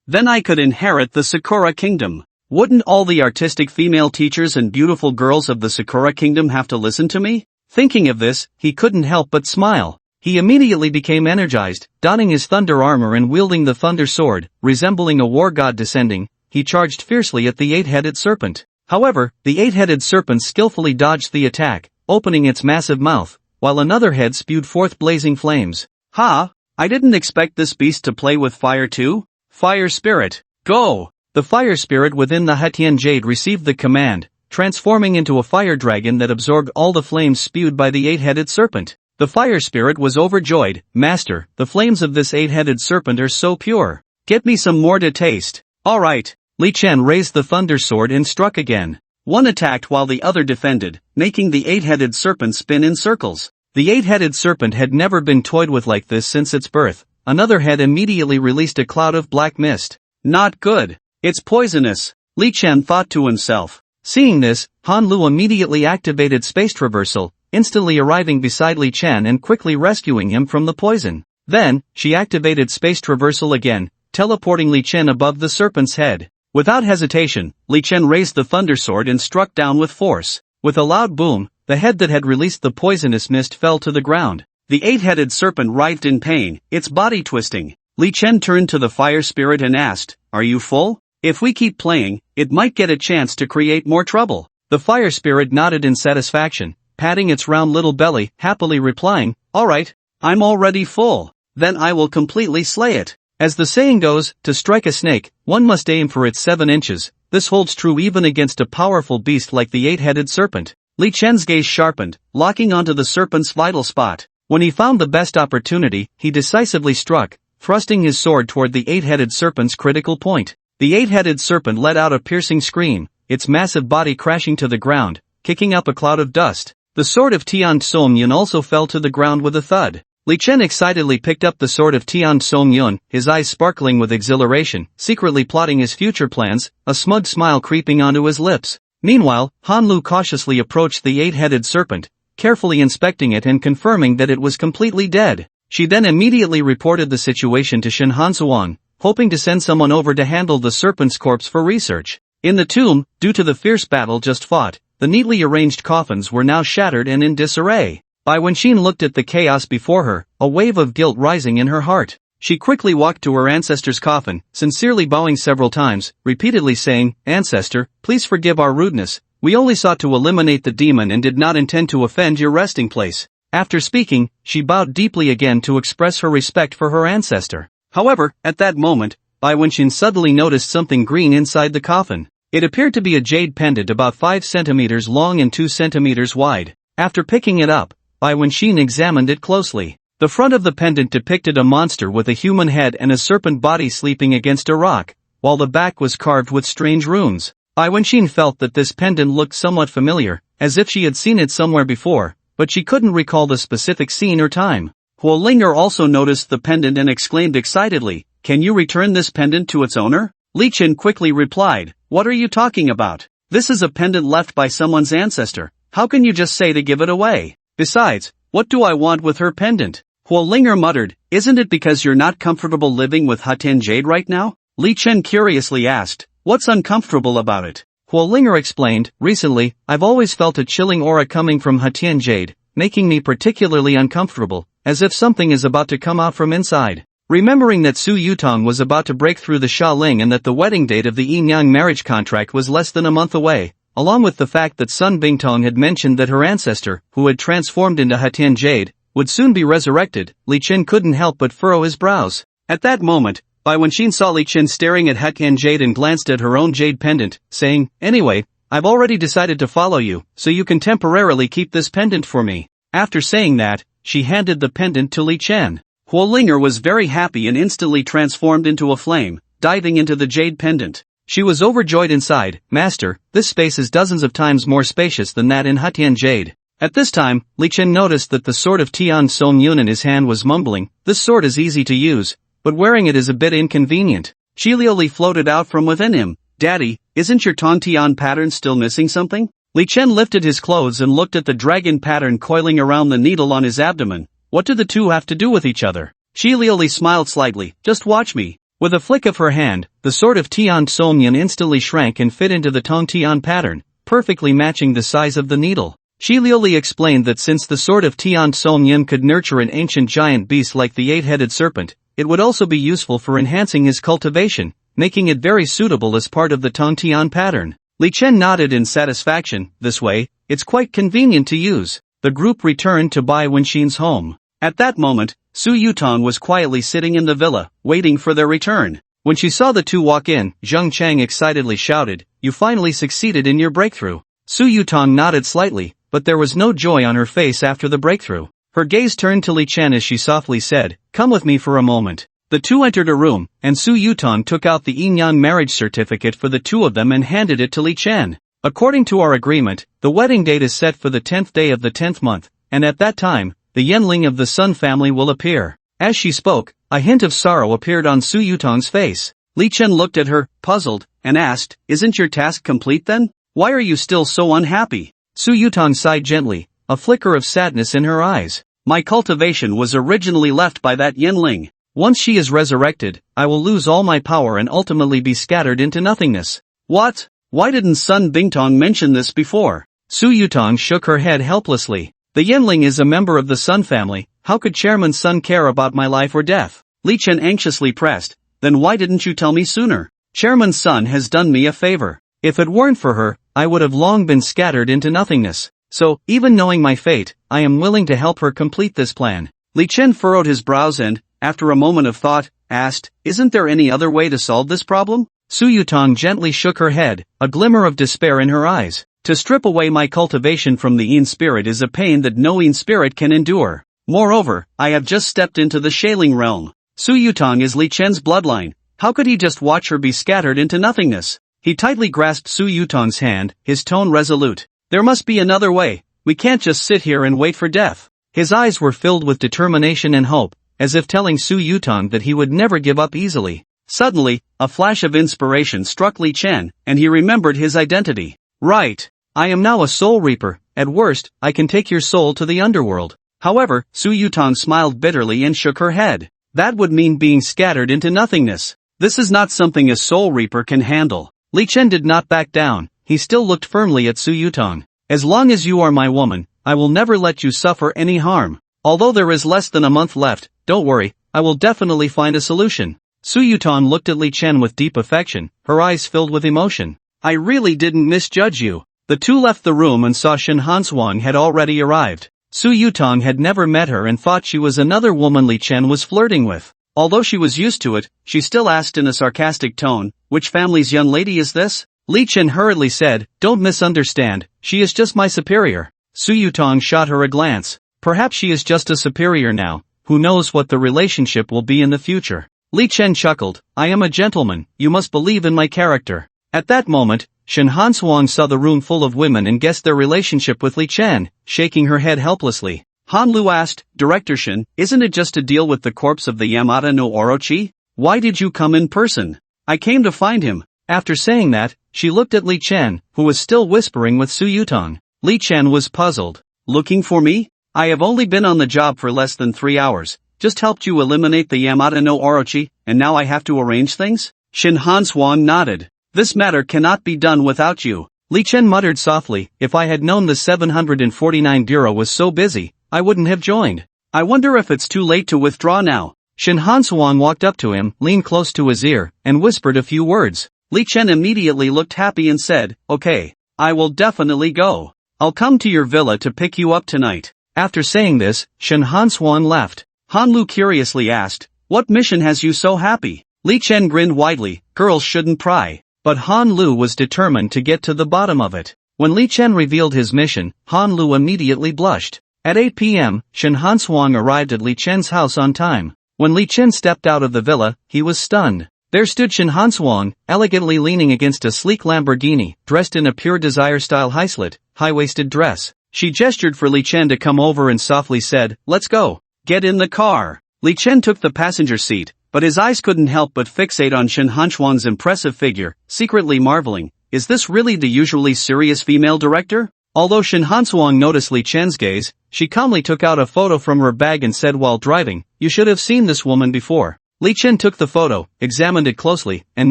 Then I could inherit the Sakura Kingdom. Wouldn't all the artistic female teachers and beautiful girls of the Sakura Kingdom have to listen to me? Thinking of this, he couldn't help but smile. He immediately became energized, donning his thunder armor and wielding the thunder sword, resembling a war god descending, he charged fiercely at the eight-headed serpent. However, the eight-headed serpent skillfully dodged the attack, opening its massive mouth, while another head spewed forth blazing flames. Ha! I didn't expect this beast to play with fire too? Fire spirit, go! The fire spirit within the Hatian Jade received the command, transforming into a fire dragon that absorbed all the flames spewed by the eight-headed serpent. The fire spirit was overjoyed. Master, the flames of this eight-headed serpent are so pure. Get me some more to taste. Alright. Li Chen raised the thunder sword and struck again. One attacked while the other defended, making the eight-headed serpent spin in circles. The eight-headed serpent had never been toyed with like this since its birth. Another head immediately released a cloud of black mist. Not good. It's poisonous, Li Chen thought to himself. Seeing this, Han Lu immediately activated space traversal, instantly arriving beside Li Chen and quickly rescuing him from the poison. Then, she activated space traversal again, teleporting Li Chen above the serpent's head. Without hesitation, Li Chen raised the thunder sword and struck down with force. With a loud boom, the head that had released the poisonous mist fell to the ground. The eight-headed serpent writhed in pain, its body twisting. Li Chen turned to the fire spirit and asked, "Are you full? If we keep playing, it might get a chance to create more trouble." The fire spirit nodded in satisfaction, patting its round little belly, happily replying, "Alright, I'm already full. Then I will completely slay it." As the saying goes, to strike a snake, one must aim for its 7 inches. This holds true even against a powerful beast like the eight-headed serpent. Li Chen's gaze sharpened, locking onto the serpent's vital spot. When he found the best opportunity, he decisively struck, thrusting his sword toward the eight-headed serpent's critical point. The eight-headed serpent let out a piercing scream, its massive body crashing to the ground, kicking up a cloud of dust. The sword of Tian Song-yun also fell to the ground with a thud. Li Chen excitedly picked up the sword of Tian Song-yun, his eyes sparkling with exhilaration, secretly plotting his future plans, a smug smile creeping onto his lips. Meanwhile, Han Lu cautiously approached the eight-headed serpent, carefully inspecting it and confirming that it was completely dead. She then immediately reported the situation to Shin Hansuan, hoping to send someone over to handle the serpent's corpse for research. In the tomb, due to the fierce battle just fought, the neatly arranged coffins were now shattered and in disarray. Bai Wenxin looked at the chaos before her, a wave of guilt rising in her heart. She quickly walked to her ancestor's coffin, sincerely bowing several times, repeatedly saying, "Ancestor, please forgive our rudeness. We only sought to eliminate the demon and did not intend to offend your resting place." After speaking, she bowed deeply again to express her respect for her ancestor. However, at that moment, Bai Wenxin suddenly noticed something green inside the coffin. It appeared to be a jade pendant about 5 centimeters long and 2 centimeters wide. After picking it up, Bai Wenxin examined it closely. The front of the pendant depicted a monster with a human head and a serpent body sleeping against a rock, while the back was carved with strange runes. Bai Wenxin felt that this pendant looked somewhat familiar, as if she had seen it somewhere before, but she couldn't recall the specific scene or time. Huo Linger also noticed the pendant and exclaimed excitedly, "Can you return this pendant to its owner?" Li Chen quickly replied, "What are you talking about? This is a pendant left by someone's ancestor. How can you just say to give it away? Besides, what do I want with her pendant?" Huo Linger muttered, "Isn't it because you're not comfortable living with Hatian Jade right now?" Li Chen curiously asked, "What's uncomfortable about it?" Huo Linger explained, "Recently, I've always felt a chilling aura coming from Hatian Jade, making me particularly uncomfortable, as if something is about to come out from inside." Remembering that Su Yutong was about to break through the Sha Ling and that the wedding date of the Yin Yang marriage contract was less than a month away, along with the fact that Sun Bingtong had mentioned that her ancestor, who had transformed into Hatian Jade, would soon be resurrected, Li Chen couldn't help but furrow his brows. At that moment, Bai Wenxin saw Li Chen staring at Hatian Jade and glanced at her own jade pendant, saying, "Anyway, I've already decided to follow you, so you can temporarily keep this pendant for me." After saying that, she handed the pendant to Li Chen. Huo Linger was very happy and instantly transformed into a flame, diving into the jade pendant. She was overjoyed inside. "Master, this space is dozens of times more spacious than that in Hatian Jade." At this time, Li Chen noticed that the sword of Tian Song Yun in his hand was mumbling, "This sword is easy to use, but wearing it is a bit inconvenient." Shi Liuli floated out from within him. "Daddy, isn't your Tong Tian pattern still missing something?" Li Chen lifted his clothes and looked at the dragon pattern coiling around the needle on his abdomen. What do the two have to do with each other? Shi Liuli smiled slightly. "Just watch me." With a flick of her hand, the sword of Tian Song-Yun instantly shrank and fit into the Tong Tian pattern, perfectly matching the size of the needle. Shi Liuli explained that since the sword of Tian Song-Yun could nurture an ancient giant beast like the 8-headed serpent, it would also be useful for enhancing his cultivation, making it very suitable as part of the Tong Tian pattern. Li Chen nodded in satisfaction. "This way, it's quite convenient to use." The group returned to Bai Wenxin's home. At that moment, Su Yutong was quietly sitting in the villa, waiting for their return. When she saw the two walk in, Zheng Chang excitedly shouted, "You finally succeeded in your breakthrough." Su Yutong nodded slightly, but there was no joy on her face after the breakthrough. Her gaze turned to Li Chen as she softly said, "Come with me for a moment." The two entered a room, and Su Yutong took out the Yin Yang marriage certificate for the two of them and handed it to Li Chen. "According to our agreement, the wedding date is set for the 10th day of the 10th month, and at that time, the Yenling of the Sun family will appear." As she spoke, a hint of sorrow appeared on Su Yutong's face. Li Chen looked at her, puzzled, and asked, "Isn't your task complete then? Why are you still so unhappy?" Su Yutong sighed gently, a flicker of sadness in her eyes. "My cultivation was originally left by that Yenling. Once she is resurrected, I will lose all my power and ultimately be scattered into nothingness." "What? Why didn't Sun Bingtong mention this before?" Su Yutong shook her head helplessly. "The Yenling is a member of the Sun family. How could Chairman Sun care about my life or death?" Li Chen anxiously pressed. "Then why didn't you tell me sooner? Chairman Sun has done me a favor. If it weren't for her, I would have long been scattered into nothingness. So, even knowing my fate, I am willing to help her complete this plan." Li Chen furrowed his brows and, after a moment of thought, asked, "Isn't there any other way to solve this problem?" Su Yutong gently shook her head, a glimmer of despair in her eyes. "To strip away my cultivation from the Yin spirit is a pain that no Yin spirit can endure. Moreover, I have just stepped into the Shaling realm. Su Yutong is Li Chen's bloodline. How could he just watch her be scattered into nothingness?" He tightly grasped Su Yutong's hand, his tone resolute. "There must be another way. We can't just sit here and wait for death." His eyes were filled with determination and hope, as if telling Su Yutong that he would never give up easily. Suddenly, a flash of inspiration struck Li Chen, and he remembered his identity. "Right. I am now a soul reaper. At worst, I can take your soul to the underworld." However, Su Yutong smiled bitterly and shook her head. "That would mean being scattered into nothingness. This is not something a soul reaper can handle." Li Chen did not back down. He still looked firmly at Su Yutong. "As long as you are my woman, I will never let you suffer any harm. Although there is less than a month left, don't worry, I will definitely find a solution. Su Yutan looked at Li Chen with deep affection, her eyes filled with emotion. I really didn't misjudge you. The two left the room and saw Shin Hanswang had already arrived. Su Yutong had never met her and thought she was another woman Li Chen was flirting with. Although she was used to it, she still asked in a sarcastic tone, which family's young lady is this? Li Chen hurriedly said, don't misunderstand, she is just my superior. Su Yutong shot her a glance. Perhaps she is just a superior now, who knows what the relationship will be in the future. Li Chen chuckled, I am a gentleman, you must believe in my character. At that moment, Shin Hanswang saw the room full of women and guessed their relationship with Li Chen, shaking her head helplessly. Han Lu asked, Director Shin, isn't it just to deal with the corpse of the Yamada no Orochi? Why did you come in person? I came to find him. After saying that, she looked at Li Chen, who was still whispering with Su Yutong. Li Chen was puzzled. Looking for me? I have only been on the job for less than 3 hours, just helped you eliminate the Yamada no Orochi, and now I have to arrange things? Shin Hanswang nodded. This matter cannot be done without you. Li Chen muttered softly, if I had known the 749 bureau was so busy, I wouldn't have joined. I wonder if it's too late to withdraw now. Shin Hanswang walked up to him, leaned close to his ear, and whispered a few words. Li Chen immediately looked happy and said, okay, I will definitely go. I'll come to your villa to pick you up tonight. After saying this, Shin Hanswang left. Han Lu curiously asked, what mission has you so happy? Li Chen grinned widely, girls shouldn't pry. But Han Lu was determined to get to the bottom of it. When Li Chen revealed his mission, Han Lu immediately blushed. At 8 p.m., Shin Hanswang arrived at Li Chen's house on time. When Li Chen stepped out of the villa, he was stunned. There stood Shin Hanswang, elegantly leaning against a sleek Lamborghini, dressed in a pure desire-style high-waisted dress. She gestured for Li Chen to come over and softly said, let's go. Get in the car. Li Chen took the passenger seat, but his eyes couldn't help but fixate on Shin Hanswang's impressive figure, secretly marveling, is this really the usually serious female director? Although Shin Hanswang noticed Li Chen's gaze, she calmly took out a photo from her bag and said while driving, you should have seen this woman before. Li Chen took the photo, examined it closely, and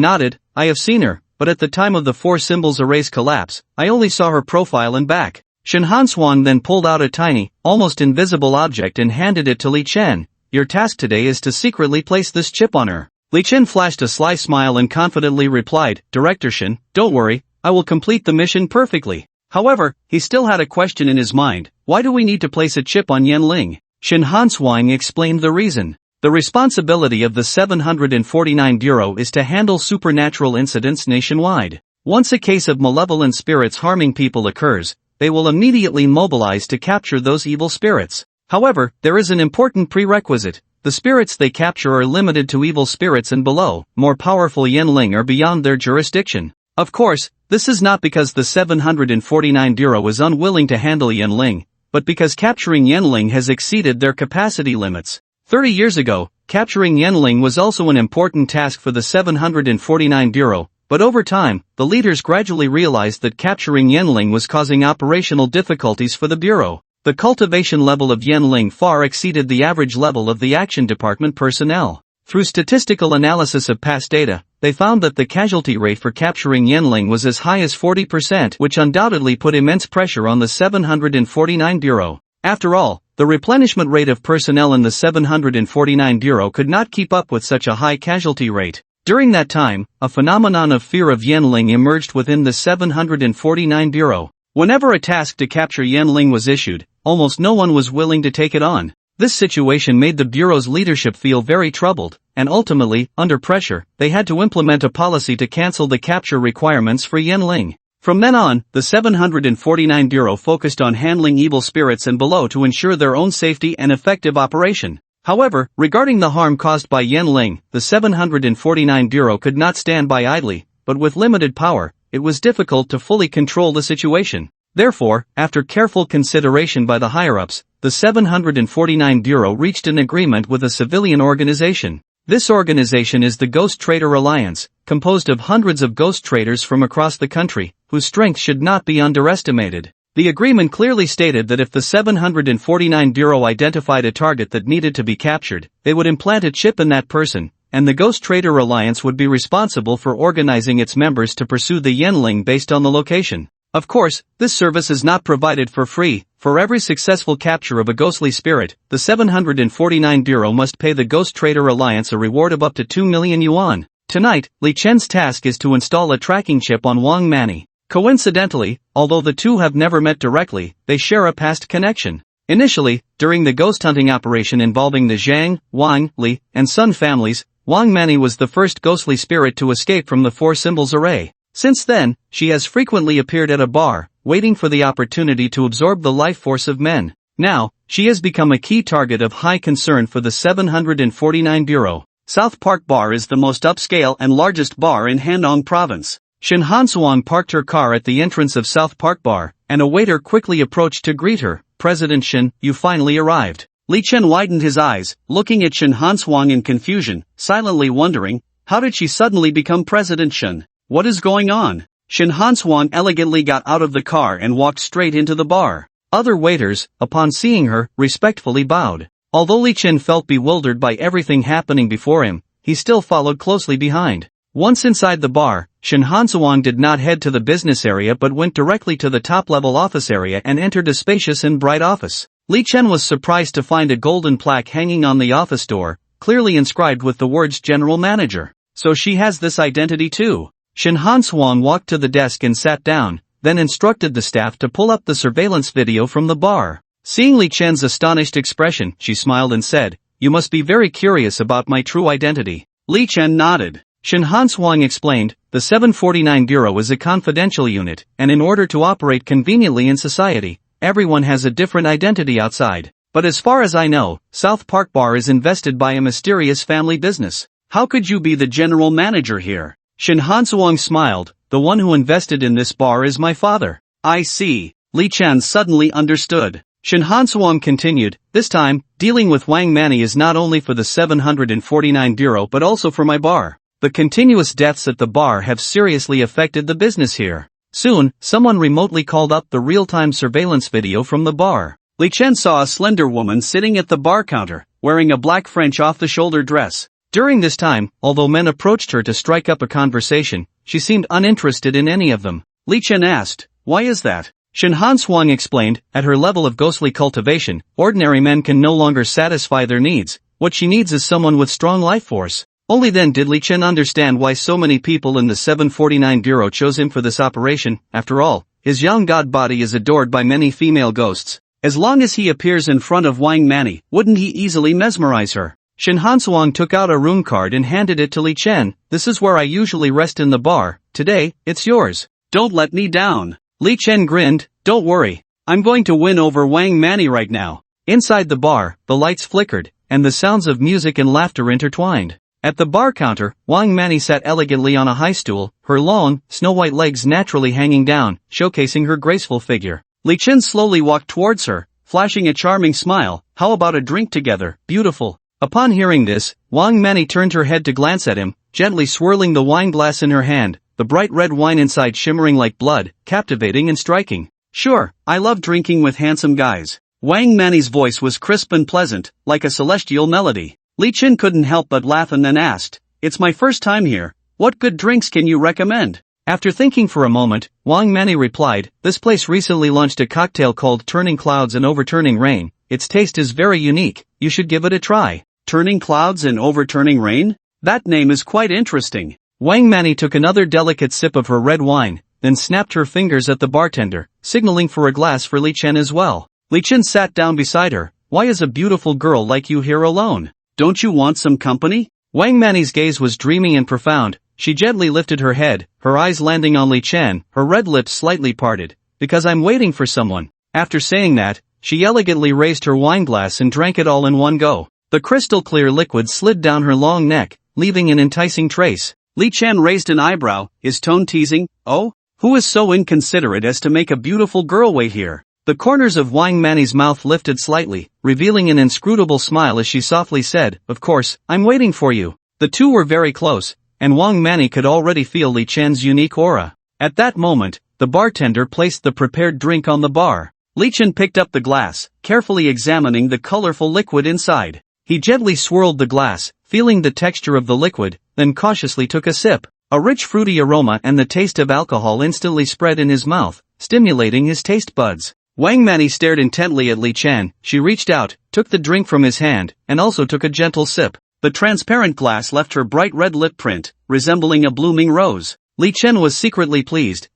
nodded, I have seen her, but at the time of the 4 symbols array's collapse, I only saw her profile and back. Shin Hanswang then pulled out a tiny, almost invisible object and handed it to Li Chen. Your task today is to secretly place this chip on her. Li Chen flashed a sly smile and confidently replied, Director Shin, don't worry, I will complete the mission perfectly. However, he still had a question in his mind, why do we need to place a chip on Yanling? Shin Hanswang explained the reason. The responsibility of the 749 Bureau is to handle supernatural incidents nationwide. Once a case of malevolent spirits harming people occurs, they will immediately mobilize to capture those evil spirits. However, there is an important prerequisite. The spirits they capture are limited to evil spirits and below, more powerful Yanling are beyond their jurisdiction. Of course, this is not because the 749 Bureau is unwilling to handle Yanling, but because capturing Yanling has exceeded their capacity limits. 30 years ago, capturing Yanling was also an important task for the 749 Bureau, but over time, the leaders gradually realized that capturing Yanling was causing operational difficulties for the Bureau. The cultivation level of Yanling far exceeded the average level of the Action Department personnel. Through statistical analysis of past data, they found that the casualty rate for capturing Yanling was as high as 40%, which undoubtedly put immense pressure on the 749 Bureau. After all, the replenishment rate of personnel in the 749 Bureau could not keep up with such a high casualty rate. During that time, a phenomenon of fear of Yanling emerged within the 749 Bureau. Whenever a task to capture Yanling was issued, almost no one was willing to take it on. This situation made the Bureau's leadership feel very troubled, and ultimately, under pressure, they had to implement a policy to cancel the capture requirements for Yanling. From then on, the 749 Bureau focused on handling evil spirits and below to ensure their own safety and effective operation. However, regarding the harm caused by Yanling, the 749 Bureau could not stand by idly, but with limited power, it was difficult to fully control the situation. Therefore, after careful consideration by the higher-ups, the 749 Bureau reached an agreement with a civilian organization. This organization is the Ghost Trader Alliance, composed of hundreds of ghost traders from across the country, whose strength should not be underestimated. The agreement clearly stated that if the 749 Bureau identified a target that needed to be captured, they would implant a chip in that person, and the Ghost Trader Alliance would be responsible for organizing its members to pursue the Yanling based on the location. Of course, this service is not provided for free. For every successful capture of a ghostly spirit, the 749 Bureau must pay the Ghost Trader Alliance a reward of up to 2 million yuan. Tonight, Li Chen's task is to install a tracking chip on Wang Manny. Coincidentally, although the two have never met directly, they share a past connection. Initially, during the ghost hunting operation involving the Zhang, Wang, Li, and Sun families, Wang Manny was the first ghostly spirit to escape from the four symbols array. Since then, she has frequently appeared at a bar, waiting for the opportunity to absorb the life force of men. Now, she has become a key target of high concern for the 749 Bureau. South Park Bar is the most upscale and largest bar in Handong Province. Shin Hansuang parked her car at the entrance of South Park Bar, and a waiter quickly approached to greet her. "President Shin, you finally arrived." Li Chen widened his eyes, looking at Shin Hansuang in confusion, silently wondering, how did she suddenly become President Shin? What is going on? Shin Hansuang elegantly got out of the car and walked straight into the bar. Other waiters, upon seeing her, respectfully bowed. Although Li Chen felt bewildered by everything happening before him, he still followed closely behind. Once inside the bar, Shin Hansuang did not head to the business area but went directly to the top-level office area and entered a spacious and bright office. Li Chen was surprised to find a golden plaque hanging on the office door, clearly inscribed with the words General Manager. So she has this identity too. Shin Hansuang walked to the desk and sat down, then instructed the staff to pull up the surveillance video from the bar. Seeing Li Chen's astonished expression, she smiled and said, "You must be very curious about my true identity." Li Chen nodded. Shin Hansuang explained, "The 749 Bureau is a confidential unit, and in order to operate conveniently in society, everyone has a different identity outside. But as far as I know, South Park Bar is invested by a mysterious family business. How could you be the general manager here?" Shin Hansuang smiled, "The one who invested in this bar is my father." "I see." Li Chen suddenly understood. Shin Hansuang continued, "This time, dealing with Wang Manny is not only for the 749 Bureau but also for my bar. The continuous deaths at the bar have seriously affected the business here." Soon, someone remotely called up the real-time surveillance video from the bar. Li Chen saw a slender woman sitting at the bar counter, wearing a black French off-the-shoulder dress. During this time, although men approached her to strike up a conversation, she seemed uninterested in any of them. Li Chen asked, "Why is that?" Shin Hansuang explained, "At her level of ghostly cultivation, ordinary men can no longer satisfy their needs. What she needs is someone with strong life force." Only then did Li Chen understand why so many people in the 749 Bureau chose him for this operation. After all, his young god body is adored by many female ghosts. As long as he appears in front of Wang Manny, wouldn't he easily mesmerize her? Shin Hansuang took out a room card and handed it to Li Chen. "This is where I usually rest in the bar. Today, it's yours. Don't let me down." Li Chen grinned, "Don't worry. I'm going to win over Wang Manny right now." Inside the bar, the lights flickered, and the sounds of music and laughter intertwined. At the bar counter, Wang Manny sat elegantly on a high stool, her long, snow-white legs naturally hanging down, showcasing her graceful figure. Li Chen slowly walked towards her, flashing a charming smile. "How about a drink together, beautiful?" Upon hearing this, Wang Manny turned her head to glance at him, gently swirling the wine glass in her hand, the bright red wine inside shimmering like blood, captivating and striking. "Sure, I love drinking with handsome guys." Wang Manny's voice was crisp and pleasant, like a celestial melody. Li Chen couldn't help but laugh and then asked, "It's my first time here. What good drinks can you recommend?" After thinking for a moment, Wang Manny replied, "This place recently launched a cocktail called Turning Clouds and Overturning Rain. Its taste is very unique. You should give it a try." "Turning Clouds and Overturning Rain? That name is quite interesting." Wang Manny took another delicate sip of her red wine, then snapped her fingers at the bartender, signaling for a glass for Li Chen as well. Li Chen sat down beside her. "Why is a beautiful girl like you here alone? Don't you want some company?" Wang Manny's gaze was dreamy and profound. She gently lifted her head, her eyes landing on Li Chen, her red lips slightly parted. "Because I'm waiting for someone." After saying that, she elegantly raised her wine glass and drank it all in one go. The crystal-clear liquid slid down her long neck, leaving an enticing trace. Li Chen raised an eyebrow, his tone teasing, "Oh? Who is so inconsiderate as to make a beautiful girl wait here?" The corners of Wang Manny's mouth lifted slightly, revealing an inscrutable smile as she softly said, "Of course, I'm waiting for you." The two were very close, and Wang Manny could already feel Li Chen's unique aura. At that moment, the bartender placed the prepared drink on the bar. Li Chen picked up the glass, carefully examining the colorful liquid inside. He gently swirled the glass, feeling the texture of the liquid, then cautiously took a sip. A rich fruity aroma and the taste of alcohol instantly spread in his mouth, stimulating his taste buds. Wang Mani stared intently at Li Chen. She reached out, took the drink from his hand, and also took a gentle sip. The transparent glass left her bright red lip print, resembling a blooming rose. Li Chen was secretly pleased.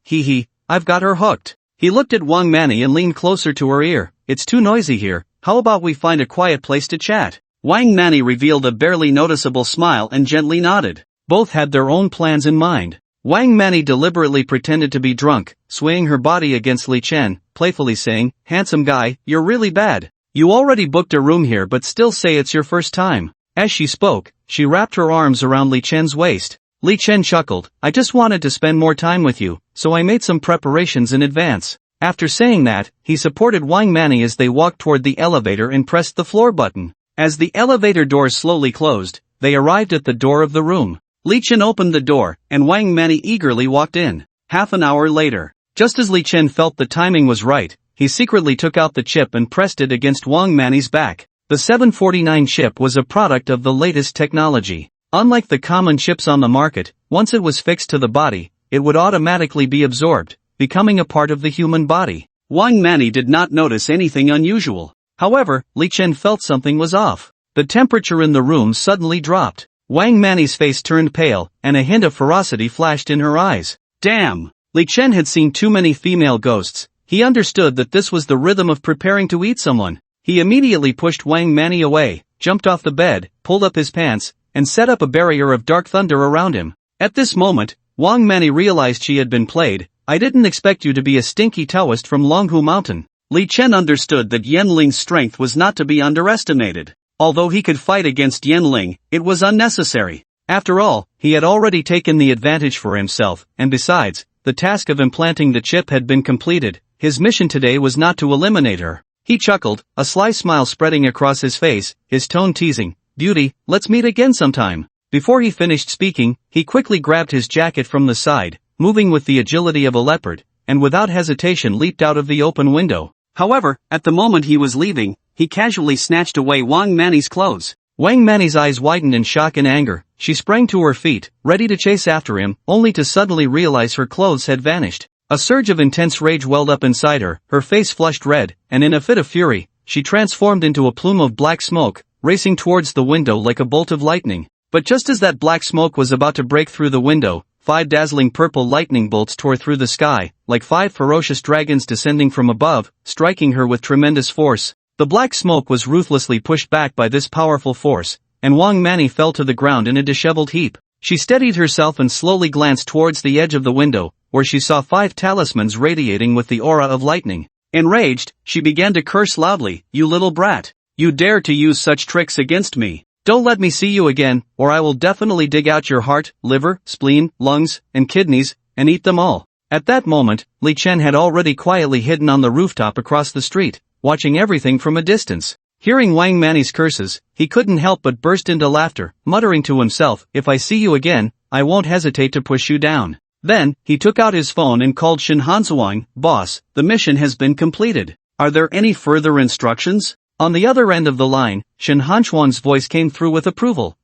I've got her hooked. He looked at Wang Mani and leaned closer to her ear. It's too noisy here, how about we find a quiet place to chat? Wang Mani revealed a barely noticeable smile and gently nodded. Both had their own plans in mind. Wang Mani deliberately pretended to be drunk, swaying her body against Li Chen, playfully saying, "Handsome guy, you're really bad. You already booked a room here but still say it's your first time." As she spoke, she wrapped her arms around Li Chen's waist. Li Chen chuckled, "I just wanted to spend more time with you, so I made some preparations in advance." After saying that, he supported Wang Mani as they walked toward the elevator and pressed the floor button. As the elevator doors slowly closed, they arrived at the door of the room. Li Chen opened the door, and Wang Mani eagerly walked in. Half an hour later, just as Li Chen felt the timing was right, he secretly took out the chip and pressed it against Wang Mani's back. The 749 chip was a product of the latest technology. Unlike the common chips on the market, once it was fixed to the body, it would automatically be absorbed, becoming a part of the human body. Wang Mani did not notice anything unusual. However, Li Chen felt something was off. The temperature in the room suddenly dropped. Wang Mani's face turned pale, and a hint of ferocity flashed in her eyes. Damn! Li Chen had seen too many female ghosts. He understood that this was the rhythm of preparing to eat someone. He immediately pushed Wang Mani away, jumped off the bed, pulled up his pants, and set up a barrier of dark thunder around him. At this moment, Wang Mani realized she had been played. "I didn't expect you to be a stinky Taoist from Longhu Mountain." Li Chen understood that Yanling's strength was not to be underestimated. Although he could fight against Yanling, it was unnecessary. After all, he had already taken the advantage for himself, and besides, the task of implanting the chip had been completed. His mission today was not to eliminate her. He chuckled, a sly smile spreading across his face, his tone teasing. "Beauty, let's meet again sometime." Before he finished speaking, he quickly grabbed his jacket from the side, moving with the agility of a leopard, and without hesitation leaped out of the open window. However, at the moment he was leaving, he casually snatched away Wang Mani's clothes. Wang Mani's eyes widened in shock and anger. She sprang to her feet, ready to chase after him, only to suddenly realize her clothes had vanished. A surge of intense rage welled up inside her, her face flushed red, and in a fit of fury, she transformed into a plume of black smoke, racing towards the window like a bolt of lightning. But just as that black smoke was about to break through the window, 5 dazzling purple lightning bolts tore through the sky, like 5 ferocious dragons descending from above, striking her with tremendous force. The black smoke was ruthlessly pushed back by this powerful force, and Wang Mani fell to the ground in a disheveled heap. She steadied herself and slowly glanced towards the edge of the window, where she saw 5 talismans radiating with the aura of lightning. Enraged, she began to curse loudly, "You little brat! You dare to use such tricks against me! Don't let me see you again, or I will definitely dig out your heart, liver, spleen, lungs, and kidneys, and eat them all." At that moment, Li Chen had already quietly hidden on the rooftop across the street, watching everything from a distance. Hearing Wang Mani's curses, he couldn't help but burst into laughter, muttering to himself, "If I see you again, I won't hesitate to push you down." Then, he took out his phone and called Shin Hansuang. "Boss, the mission has been completed. Are there any further instructions?" On the other end of the line, Shin Hansuang's voice came through with approval.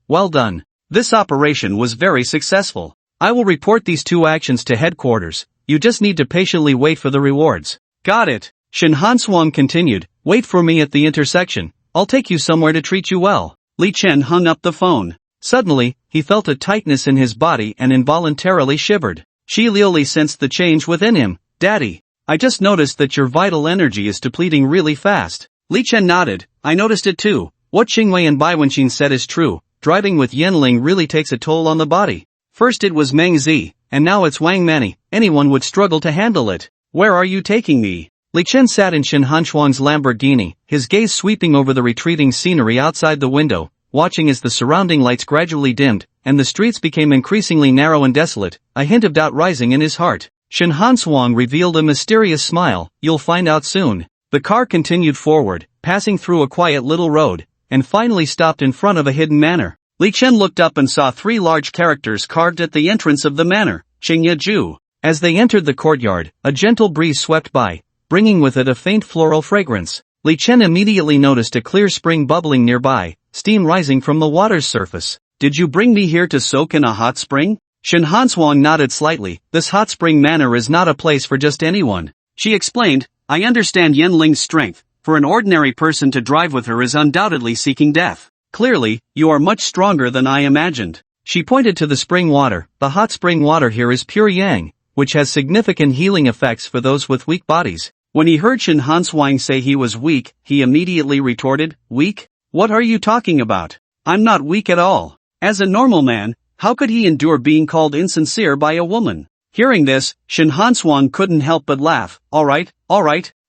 Well done. This operation was very successful. I will report these 2 actions to headquarters. You just need to patiently wait for the rewards." "Got it." Shin Hansuang continued, "Wait for me at the intersection. I'll take you somewhere to treat you well." Li Chen hung up the phone. Suddenly, he felt a tightness in his body and involuntarily shivered. Shi Liuli sensed the change within him. "Daddy, I just noticed that your vital energy is depleting really fast." Li Chen nodded. "I noticed it too. What Qingwei and Baiwenqin said is true. Driving with Yanling really takes a toll on the body. First it was Meng Zi, and now it's Wang Mani. Anyone would struggle to handle it. Where are you taking me?" Li Chen sat in Shin Hansuang's Lamborghini, his gaze sweeping over the retreating scenery outside the window, watching as the surrounding lights gradually dimmed, and the streets became increasingly narrow and desolate, a hint of doubt rising in his heart. Shin Hansuang revealed a mysterious smile. "You'll find out soon." The car continued forward, passing through a quiet little road, and finally stopped in front of a hidden manor. Li Chen looked up and saw 3 large characters carved at the entrance of the manor, Qingye Ju. As they entered the courtyard, a gentle breeze swept by, bringing with it a faint floral fragrance. Li Chen immediately noticed a clear spring bubbling nearby, steam rising from the water's surface. "Did you bring me here to soak in a hot spring?" Shin Hanswang nodded slightly. This hot spring manor is not a place for just anyone. She explained, I understand Yenling's strength. For an ordinary person to drive with her is undoubtedly seeking death. Clearly, you are much stronger than I imagined. She pointed to the spring water. The hot spring water here is pure yang, which has significant healing effects for those with weak bodies. When he heard Shin Hanswang say he was weak, he immediately retorted, Weak? What are you talking about? I'm not weak at all. As a normal man, how could he endure being called insincere by a woman? Hearing this, Shin Hanswang couldn't help but laugh. Alright,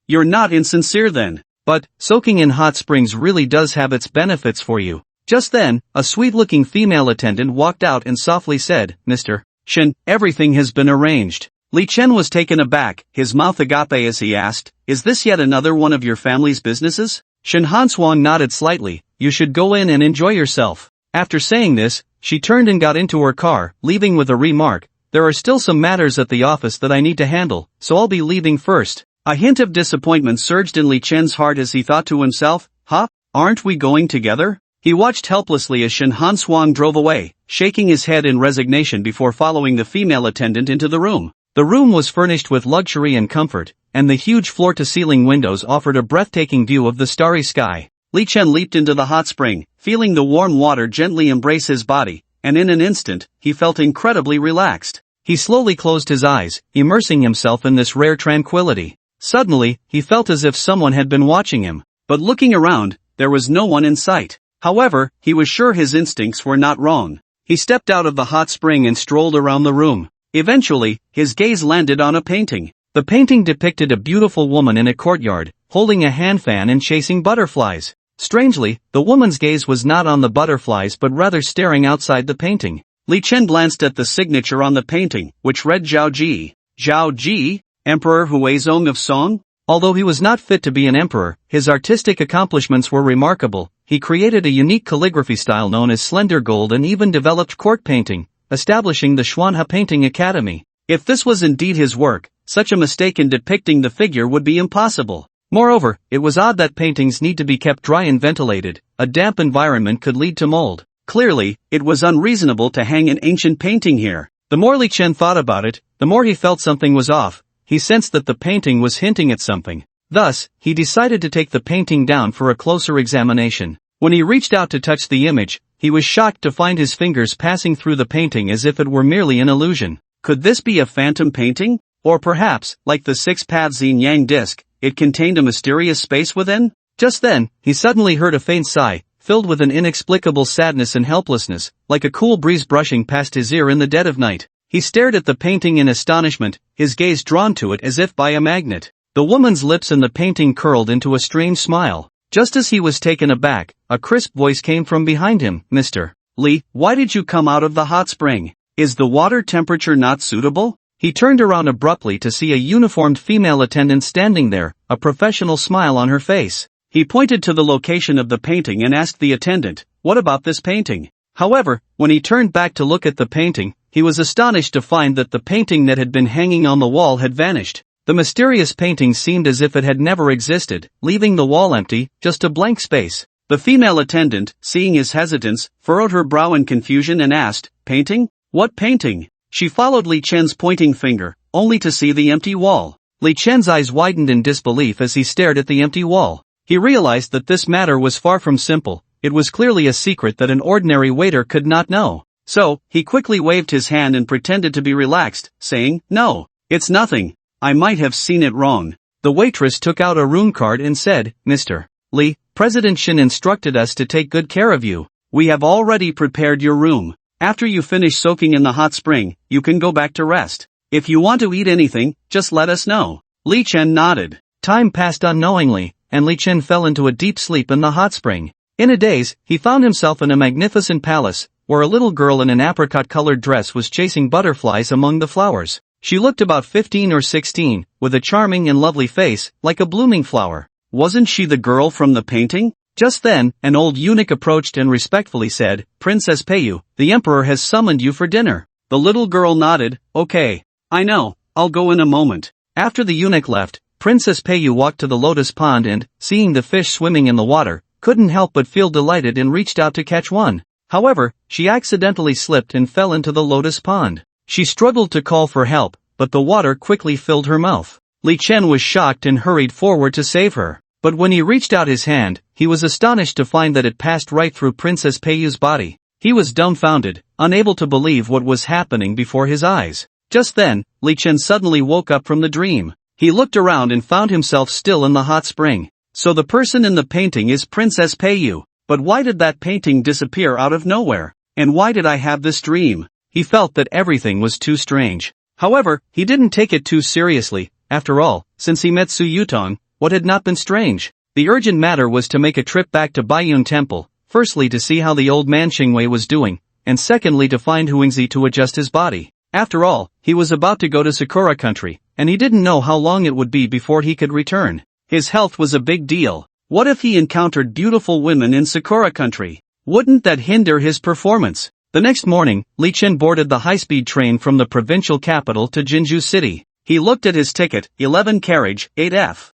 you're not insincere then. But, soaking in hot springs really does have its benefits for you. Just then, a sweet-looking female attendant walked out and softly said, Mr. Shin, everything has been arranged. Li Chen was taken aback, his mouth agape as he asked, Is this yet another one of your family's businesses? Shin Hanswang nodded slightly. You should go in and enjoy yourself. After saying this, she turned and got into her car, leaving with a remark, There are still some matters at the office that I need to handle, so I'll be leaving first. A hint of disappointment surged in Li Chen's heart as he thought to himself, Aren't we going together? He watched helplessly as Shin Hanswang drove away, shaking his head in resignation before following the female attendant into the room. The room was furnished with luxury and comfort, and the huge floor-to-ceiling windows offered a breathtaking view of the starry sky. Li Chen leaped into the hot spring, feeling the warm water gently embrace his body, and in an instant, he felt incredibly relaxed. He slowly closed his eyes, immersing himself in this rare tranquility. Suddenly, he felt as if someone had been watching him, but looking around, there was no one in sight. However, he was sure his instincts were not wrong. He stepped out of the hot spring and strolled around the room. Eventually, his gaze landed on a painting. The painting depicted a beautiful woman in a courtyard, holding a hand fan and chasing butterflies. Strangely, the woman's gaze was not on the butterflies but rather staring outside the painting. Li Chen glanced at the signature on the painting, which read Zhao Ji. Zhao Ji? Emperor Huizong of Song? Although he was not fit to be an emperor, his artistic accomplishments were remarkable. He created a unique calligraphy style known as slender gold and even developed court painting, establishing the Xuanhe Painting Academy. If this was indeed his work, such a mistake in depicting the figure would be impossible. Moreover, it was odd that paintings need to be kept dry and ventilated. A damp environment could lead to mold. Clearly, it was unreasonable to hang an ancient painting here. The more Li Chen thought about it, the more he felt something was off. He sensed that the painting was hinting at something. Thus, he decided to take the painting down for a closer examination. When he reached out to touch the image, he was shocked to find his fingers passing through the painting as if it were merely an illusion. Could this be a phantom painting? Or perhaps, like the Six Paths Yin-Yang disc, it contained a mysterious space within? Just then, he suddenly heard a faint sigh, filled with an inexplicable sadness and helplessness, like a cool breeze brushing past his ear in the dead of night. He stared at the painting in astonishment, his gaze drawn to it as if by a magnet. The woman's lips in the painting curled into a strange smile. Just as he was taken aback, a crisp voice came from behind him. Mr. Li, why did you come out of the hot spring? Is the water temperature not suitable? He turned around abruptly to see a uniformed female attendant standing there, a professional smile on her face. He pointed to the location of the painting and asked the attendant, what about this painting? However, when he turned back to look at the painting, he was astonished to find that the painting that had been hanging on the wall had vanished. The mysterious painting seemed as if it had never existed, leaving the wall empty, just a blank space. The female attendant, seeing his hesitance, furrowed her brow in confusion and asked, Painting? What painting? She followed Li Chen's pointing finger, only to see the empty wall. Li Chen's eyes widened in disbelief as he stared at the empty wall. He realized that this matter was far from simple. It was clearly a secret that an ordinary waiter could not know. So, he quickly waved his hand and pretended to be relaxed, saying, No, it's nothing. I might have seen it wrong. The waitress took out a rune card and said, Mr. Li, President Shin instructed us to take good care of you. We have already prepared your room. After you finish soaking in the hot spring, you can go back to rest. If you want to eat anything, just let us know. Li Chen nodded. Time passed unknowingly, and Li Chen fell into a deep sleep in the hot spring. In a daze, he found himself in a magnificent palace, where a little girl in an apricot-colored dress was chasing butterflies among the flowers. She looked about 15 or 16, with a charming and lovely face, like a blooming flower. Wasn't she the girl from the painting? Just then, an old eunuch approached and respectfully said, Princess Peiyu, the emperor has summoned you for dinner. The little girl nodded, Okay. I know, I'll go in a moment. After the eunuch left, Princess Peiyu walked to the lotus pond and, seeing the fish swimming in the water, couldn't help but feel delighted and reached out to catch one. However, she accidentally slipped and fell into the lotus pond. She struggled to call for help, but the water quickly filled her mouth. Li Chen was shocked and hurried forward to save her. But when he reached out his hand, he was astonished to find that it passed right through Princess Peiyu's body. He was dumbfounded, unable to believe what was happening before his eyes. Just then, Li Chen suddenly woke up from the dream. He looked around and found himself still in the hot spring. So the person in the painting is Princess Peiyu. But why did that painting disappear out of nowhere? And why did I have this dream? He felt that everything was too strange. However, he didn't take it too seriously. After all, since he met Su Yutong, what had not been strange? The urgent matter was to make a trip back to Bayun Temple, firstly to see how the old man Qingwei was doing, and secondly to find Huangzi to adjust his body. After all, he was about to go to Sakura country, and he didn't know how long it would be before he could return. His health was a big deal. What if he encountered beautiful women in Sakura country? Wouldn't that hinder his performance? The next morning, Li Chen boarded the high-speed train from the provincial capital to Jinju City. He looked at his ticket, 11 carriage, 8F.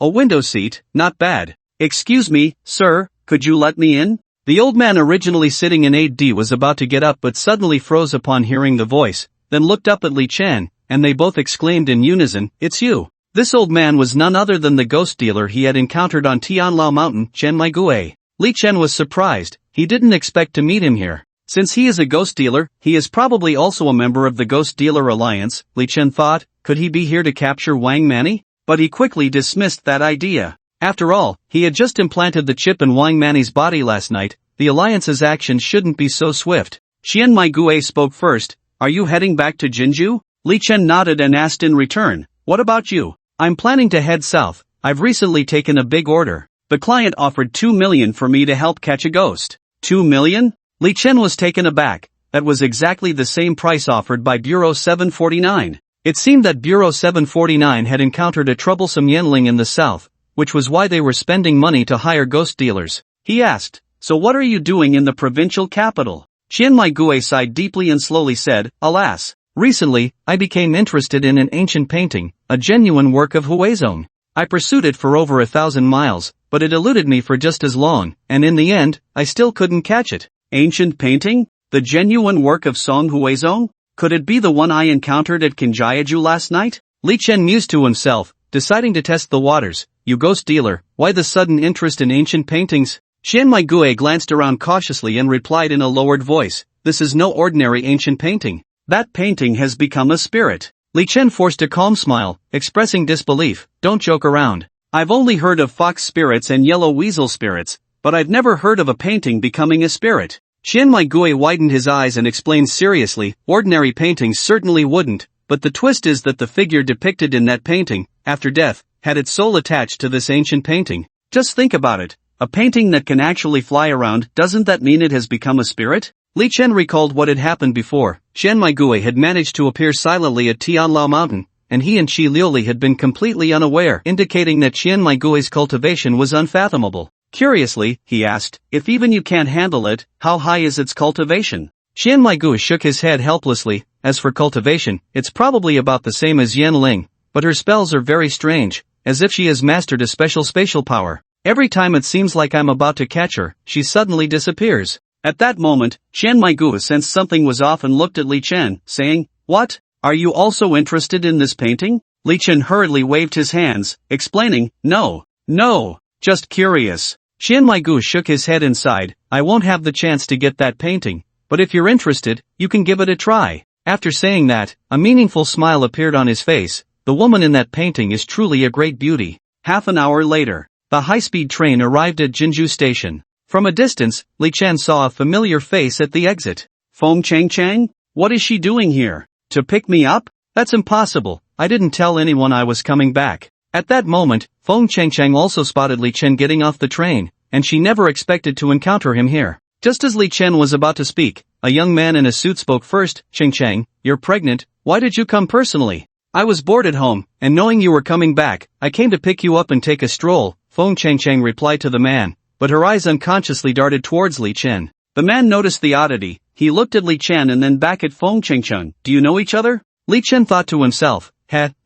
A window seat, not bad. Excuse me, sir, could you let me in? The old man originally sitting in 8D was about to get up but suddenly froze upon hearing the voice, then looked up at Li Chen, and they both exclaimed in unison, "It's you." This old man was none other than the ghost dealer he had encountered on Tianlao Mountain, Chen Maigui. Li Chen was surprised, he didn't expect to meet him here. Since he is a ghost dealer, he is probably also a member of the Ghost Dealer Alliance, Li Chen thought. Could he be here to capture Wang Manny? But he quickly dismissed that idea. After all, he had just implanted the chip in Wang Manny's body last night. The Alliance's actions shouldn't be so swift. Qian Maigui spoke first. Are you heading back to Jinju? Li Chen nodded and asked in return. What about you? I'm planning to head south. I've recently taken a big order. The client offered 2 million for me to help catch a ghost. 2 million? Li Chen was taken aback. That was exactly the same price offered by Bureau 749. It seemed that Bureau 749 had encountered a troublesome Yanling in the south, which was why they were spending money to hire ghost dealers. He asked, so what are you doing in the provincial capital? Qian Maigui sighed deeply and slowly said, alas, recently, I became interested in an ancient painting, a genuine work of Huizong. I pursued it for over 1,000 miles, but it eluded me for just as long, and in the end, I still couldn't catch it. Ancient painting? The genuine work of Song Huizong? Could it be the one I encountered at Kinjiaju last night? Li Chen mused to himself, deciding to test the waters. You ghost dealer, why the sudden interest in ancient paintings? Qian Maigui glanced around cautiously and replied in a lowered voice, this is no ordinary ancient painting. That painting has become a spirit. Li Chen forced a calm smile, expressing disbelief. Don't joke around. I've only heard of fox spirits and yellow weasel spirits, but I've never heard of a painting becoming a spirit. Qian Maigui widened his eyes and explained seriously, ordinary paintings certainly wouldn't, but the twist is that the figure depicted in that painting, after death, had its soul attached to this ancient painting. Just think about it, a painting that can actually fly around, doesn't that mean it has become a spirit? Li Chen recalled what had happened before. Qian Maigui had managed to appear silently at Tianlao Mountain, and he and Qi Liuli had been completely unaware, indicating that Qian Maigui's cultivation was unfathomable. Curiously, he asked, if even you can't handle it, how high is its cultivation? Qian Maigui shook his head helplessly. As for cultivation, it's probably about the same as Yan Ling, but her spells are very strange, as if she has mastered a special spatial power. Every time it seems like I'm about to catch her, she suddenly disappears. At that moment, Qian Maigui sensed something was off and looked at Li Chen, saying, what? Are you also interested in this painting? Li Chen hurriedly waved his hands, explaining, no, just curious. Qian Maigui shook his head and sighed, I won't have the chance to get that painting, but if you're interested, you can give it a try. After saying that, a meaningful smile appeared on his face. The woman in that painting is truly a great beauty. Half an hour later, the high-speed train arrived at Jinju Station. From a distance, Li Chen saw a familiar face at the exit. Feng Changchang? What is she doing here? To pick me up? That's impossible, I didn't tell anyone I was coming back. At that moment, Feng Changchang also spotted Li Chen getting off the train, and she never expected to encounter him here. Just as Li Chen was about to speak, a young man in a suit spoke first. Changchang, you're pregnant, why did you come personally? I was bored at home, and knowing you were coming back, I came to pick you up and take a stroll, Feng Changchang replied to the man, but her eyes unconsciously darted towards Li Chen. The man noticed the oddity, he looked at Li Chen and then back at Feng Changchang. Do you know each other? Li Chen thought to himself,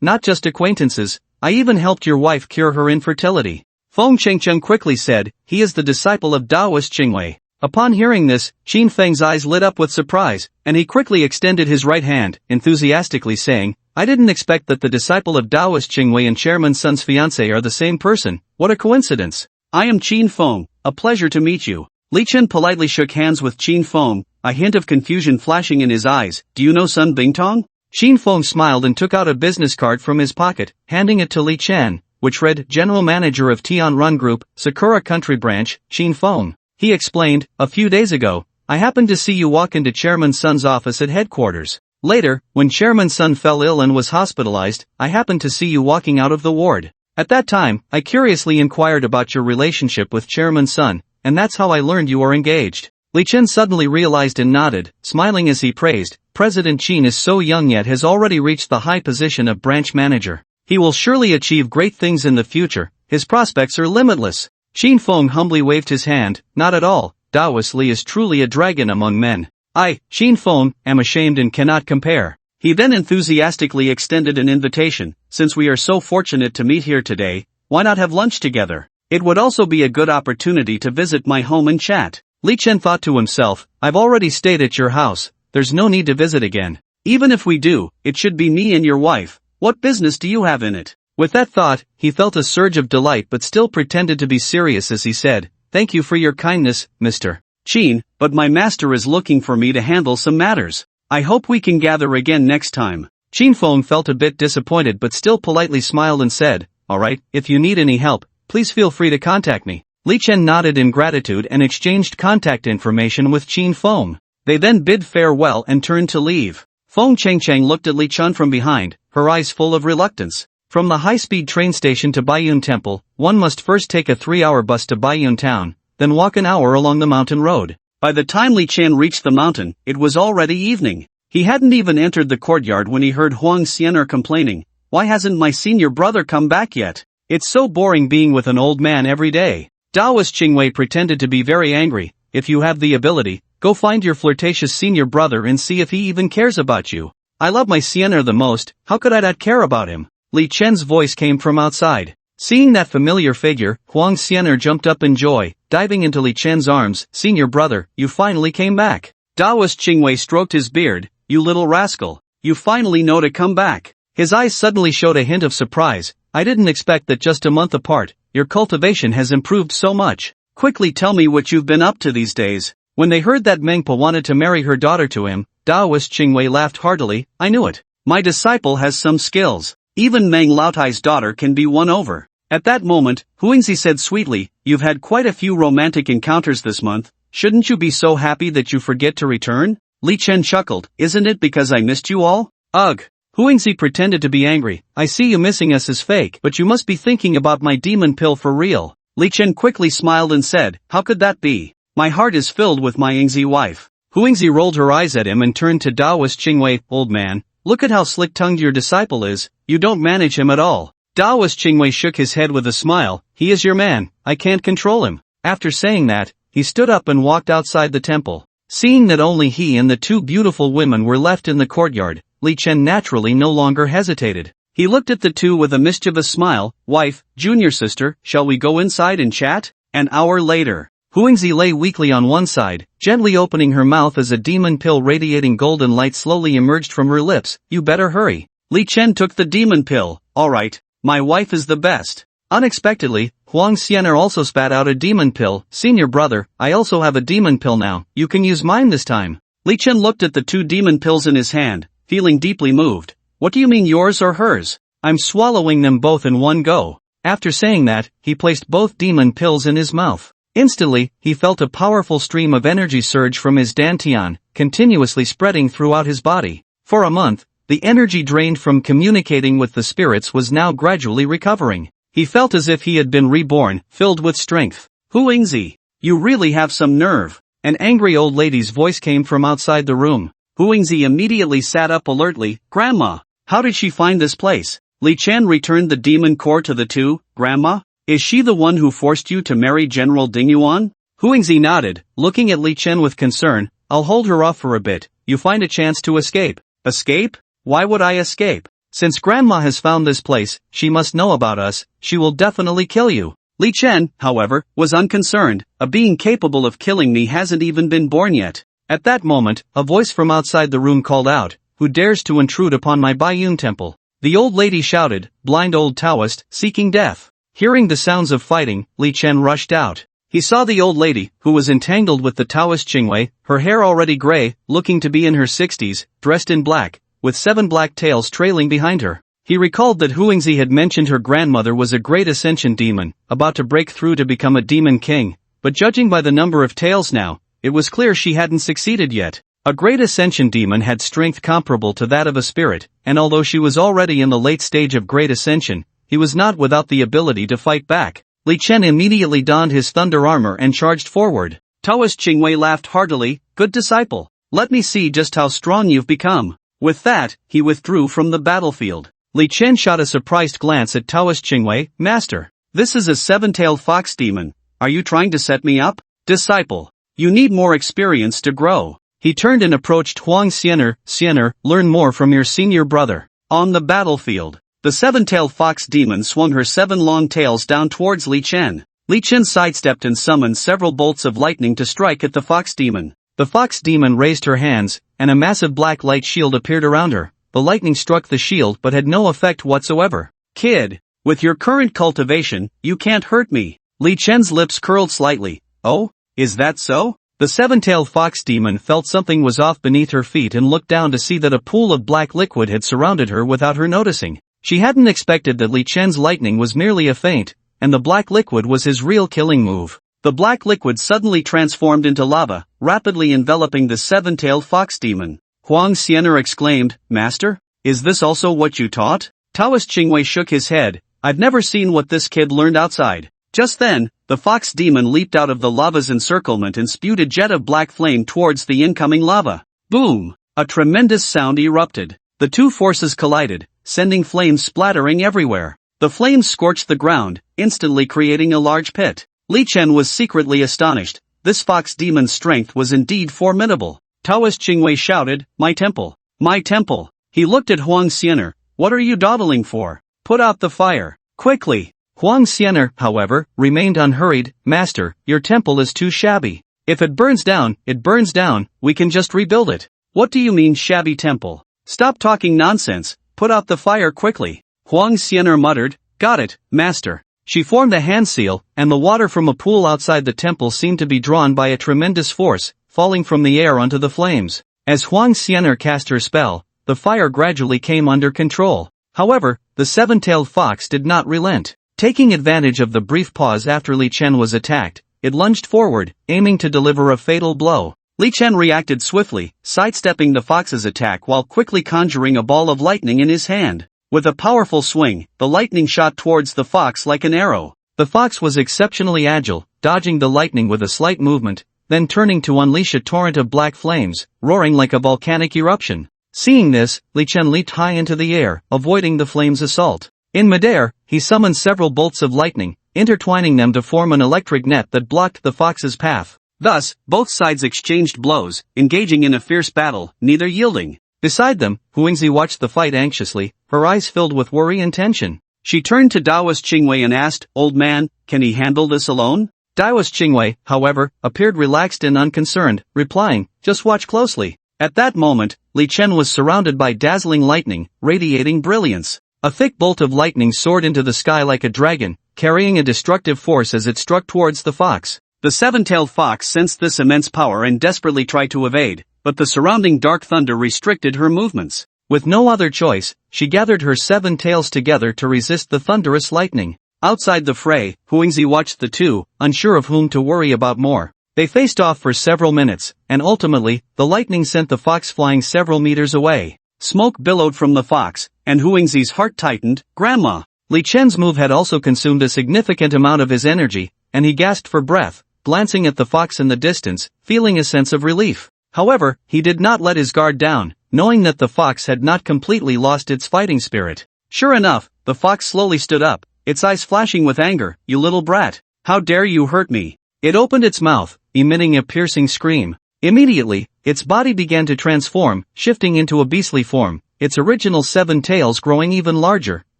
not just acquaintances, I even helped your wife cure her infertility. Feng Changcheng quickly said, he is the disciple of Taoist Qingwei. Upon hearing this, Qin Feng's eyes lit up with surprise, and he quickly extended his right hand, enthusiastically saying, I didn't expect that the disciple of Taoist Qingwei and Chairman Sun's fiancé are the same person. What a coincidence. I am Qin Feng, a pleasure to meet you. Li Chen politely shook hands with Qin Feng, a hint of confusion flashing in his eyes. Do you know Sun Bingtong? Qin Feng smiled and took out a business card from his pocket, handing it to Li Chen, which read General Manager of Tian Run Group, Sakura Country Branch, Qin Feng. He explained, a few days ago, I happened to see you walk into Chairman Sun's office at headquarters. Later, when Chairman Sun fell ill and was hospitalized, I happened to see you walking out of the ward. At that time, I curiously inquired about your relationship with Chairman Sun, and that's how I learned you are engaged. Li Chen suddenly realized and nodded, smiling as he praised, President Qin is so young yet has already reached the high position of branch manager. He will surely achieve great things in the future, his prospects are limitless. Qin Feng humbly waved his hand, not at all, Taoist Li is truly a dragon among men. I, Qin Feng, am ashamed and cannot compare. He then enthusiastically extended an invitation, since we are so fortunate to meet here today, why not have lunch together? It would also be a good opportunity to visit my home and chat. Li Chen thought to himself, I've already stayed at your house, there's no need to visit again. Even if we do, it should be me and your wife, what business do you have in it? With that thought, he felt a surge of delight but still pretended to be serious as he said, Thank you for your kindness, Mr. Qin, but my master is looking for me to handle some matters. I hope we can gather again next time. Qin Feng felt a bit disappointed but still politely smiled and said, Alright, if you need any help, please feel free to contact me. Li Chen nodded in gratitude and exchanged contact information with Qin Feng. They then bid farewell and turned to leave. Feng Chengcheng looked at Li Chen from behind, her eyes full of reluctance. From the high-speed train station to Bayun Temple, one must first take a 3-hour bus to Bayun town, then walk an hour along the mountain road. By the time Li Chen reached the mountain, it was already evening. He hadn't even entered the courtyard when he heard Huang Xian'er complaining, Why hasn't my senior brother come back yet? It's so boring being with an old man every day. Taoist Qingwei pretended to be very angry, If you have the ability, go find your flirtatious senior brother and see if he even cares about you. I love my Xian'er the most, how could I not care about him? Li Chen's voice came from outside. Seeing that familiar figure, Huang Xian'er jumped up in joy, diving into Li Chen's arms. Senior brother, you finally came back. Taoist Qingwei stroked his beard, You little rascal, you finally know to come back. His eyes suddenly showed a hint of surprise. I didn't expect that just a month apart, your cultivation has improved so much. Quickly tell me what you've been up to these days. When they heard that Mengpa wanted to marry her daughter to him, Taoist Qingwei laughed heartily, I knew it. My disciple has some skills. Even Meng Laotai's daughter can be won over. At that moment, Huangzi said sweetly, You've had quite a few romantic encounters this month, shouldn't you be so happy that you forget to return? Li Chen chuckled, Isn't it because I missed you all? Ugh. Huangzi pretended to be angry, I see you missing us is fake, but you must be thinking about my demon pill for real. Li Chen quickly smiled and said, How could that be? My heart is filled with my Yingzi wife. Huangzi rolled her eyes at him and turned to Taoist Qingwei, Old man, look at how slick-tongued your disciple is, you don't manage him at all. Taoist Qingwei shook his head with a smile, He is your man, I can't control him. After saying that, he stood up and walked outside the temple. Seeing that only he and the two beautiful women were left in the courtyard, Li Chen naturally no longer hesitated. He looked at the two with a mischievous smile, Wife, junior sister, shall we go inside and chat? An hour later, Huangzi lay weakly on one side, gently opening her mouth as a demon pill radiating golden light slowly emerged from her lips. You better hurry. Li Chen took the demon pill. Alright, my wife is the best. Unexpectedly, Huang Xian'er also spat out a demon pill. Senior brother, I also have a demon pill now, you can use mine this time. Li Chen looked at the two demon pills in his hand, feeling deeply moved. What do you mean yours or hers? I'm swallowing them both in one go. After saying that, he placed both demon pills in his mouth. Instantly, he felt a powerful stream of energy surge from his dantian, continuously spreading throughout his body. For a month, the energy drained from communicating with the spirits was now gradually recovering. He felt as if he had been reborn, filled with strength. Huangzi, you really have some nerve. An angry old lady's voice came from outside the room. Huangzi immediately sat up alertly. Grandma, how did she find this place? Li Chen returned the demon core to the two. Grandma? Is she the one who forced you to marry General Dingyuan? Huangzi nodded, looking at Li Chen with concern. I'll hold her off for a bit, you find a chance to escape. Escape? Why would I escape? Since Grandma has found this place, she must know about us, she will definitely kill you. Li Chen, however, was unconcerned. A being capable of killing me hasn't even been born yet. At that moment, a voice from outside the room called out, "Who dares to intrude upon my Bayun Temple?" The old lady shouted, "Blind old Taoist, seeking death." Hearing the sounds of fighting, Li Chen rushed out. He saw the old lady, who was entangled with the Taoist Qingwei, her hair already gray, looking to be in her 60s, dressed in black, with 7 black tails trailing behind her. He recalled that Huangzi had mentioned her grandmother was a great ascension demon, about to break through to become a demon king, but judging by the number of tails now, it was clear she hadn't succeeded yet. A great ascension demon had strength comparable to that of a spirit, and although she was already in the late stage of great ascension, he was not without the ability to fight back. Li Chen immediately donned his thunder armor and charged forward. Taoist Qingwei laughed heartily, "Good disciple. Let me see just how strong you've become." With that, he withdrew from the battlefield. Li Chen shot a surprised glance at Taoist Qingwei. "Master, this is a 7-tailed fox demon. Are you trying to set me up? Disciple, you need more experience to grow." He turned and approached Huang Xianer. "Xianer, learn more from your senior brother." On the battlefield, the 7-tailed fox demon swung her 7 long tails down towards Li Chen. Li Chen sidestepped and summoned several bolts of lightning to strike at the fox demon. The fox demon raised her hands, and a massive black light shield appeared around her. The lightning struck the shield but had no effect whatsoever. "Kid, with your current cultivation, you can't hurt me." Li Chen's lips curled slightly. "Oh, is that so?" The 7-tailed fox demon felt something was off beneath her feet and looked down to see that a pool of black liquid had surrounded her without her noticing. She hadn't expected that Li Chen's lightning was merely a feint, and the black liquid was his real killing move. The black liquid suddenly transformed into lava, rapidly enveloping the 7-tailed fox demon. Huang Xianer exclaimed, "Master, is this also what you taught?" Taoist Qingwei shook his head. "I've never seen what this kid learned outside." Just then, the fox demon leaped out of the lava's encirclement and spewed a jet of black flame towards the incoming lava. Boom! A tremendous sound erupted. The two forces collided, sending flames splattering everywhere. The flames scorched the ground, instantly creating a large pit. Li Chen was secretly astonished. This fox demon's strength was indeed formidable. Taoist Qingwei shouted, "My temple! My temple!" He looked at Huang Xianer. "What are you dawdling for? Put out the fire, quickly!" Huang Xianer, however, remained unhurried. "Master, your temple is too shabby. If it burns down, we can just rebuild it." "What do you mean shabby temple? Stop talking nonsense, put out the fire quickly." Huang Xianer muttered, "Got it, master." She formed a hand seal, and the water from a pool outside the temple seemed to be drawn by a tremendous force, falling from the air onto the flames. As Huang Xianer cast her spell, the fire gradually came under control. However, the 7-tailed fox did not relent. Taking advantage of the brief pause after Li Chen was attacked, it lunged forward, aiming to deliver a fatal blow. Li Chen reacted swiftly, sidestepping the fox's attack while quickly conjuring a ball of lightning in his hand. With a powerful swing, the lightning shot towards the fox like an arrow. The fox was exceptionally agile, dodging the lightning with a slight movement, then turning to unleash a torrent of black flames, roaring like a volcanic eruption. Seeing this, Li Chen leaped high into the air, avoiding the flames' assault. In midair, he summoned several bolts of lightning, intertwining them to form an electric net that blocked the fox's path. Thus, both sides exchanged blows, engaging in a fierce battle, neither yielding. Beside them, Huangzi watched the fight anxiously, her eyes filled with worry and tension. She turned to Taoist Qingwei and asked, "Old man, can he handle this alone?" Taoist Qingwei, however, appeared relaxed and unconcerned, replying, "Just watch closely." At that moment, Li Chen was surrounded by dazzling lightning, radiating brilliance. A thick bolt of lightning soared into the sky like a dragon, carrying a destructive force as it struck towards the fox. The 7-tailed fox sensed this immense power and desperately tried to evade, but the surrounding dark thunder restricted her movements. With no other choice, she gathered her 7 tails together to resist the thunderous lightning. Outside the fray, Huangzi watched the two, unsure of whom to worry about more. They faced off for several minutes, and ultimately, the lightning sent the fox flying several meters away. Smoke billowed from the fox, and Huangzi's heart tightened. "Grandma!" Li Chen's move had also consumed a significant amount of his energy, and he gasped for breath, glancing at the fox in the distance, feeling a sense of relief. However, he did not let his guard down, knowing that the fox had not completely lost its fighting spirit. Sure enough, the fox slowly stood up, its eyes flashing with anger. "You little brat! How dare you hurt me!" It opened its mouth, emitting a piercing scream. Immediately, its body began to transform, shifting into a beastly form, its original 7 tails growing even larger,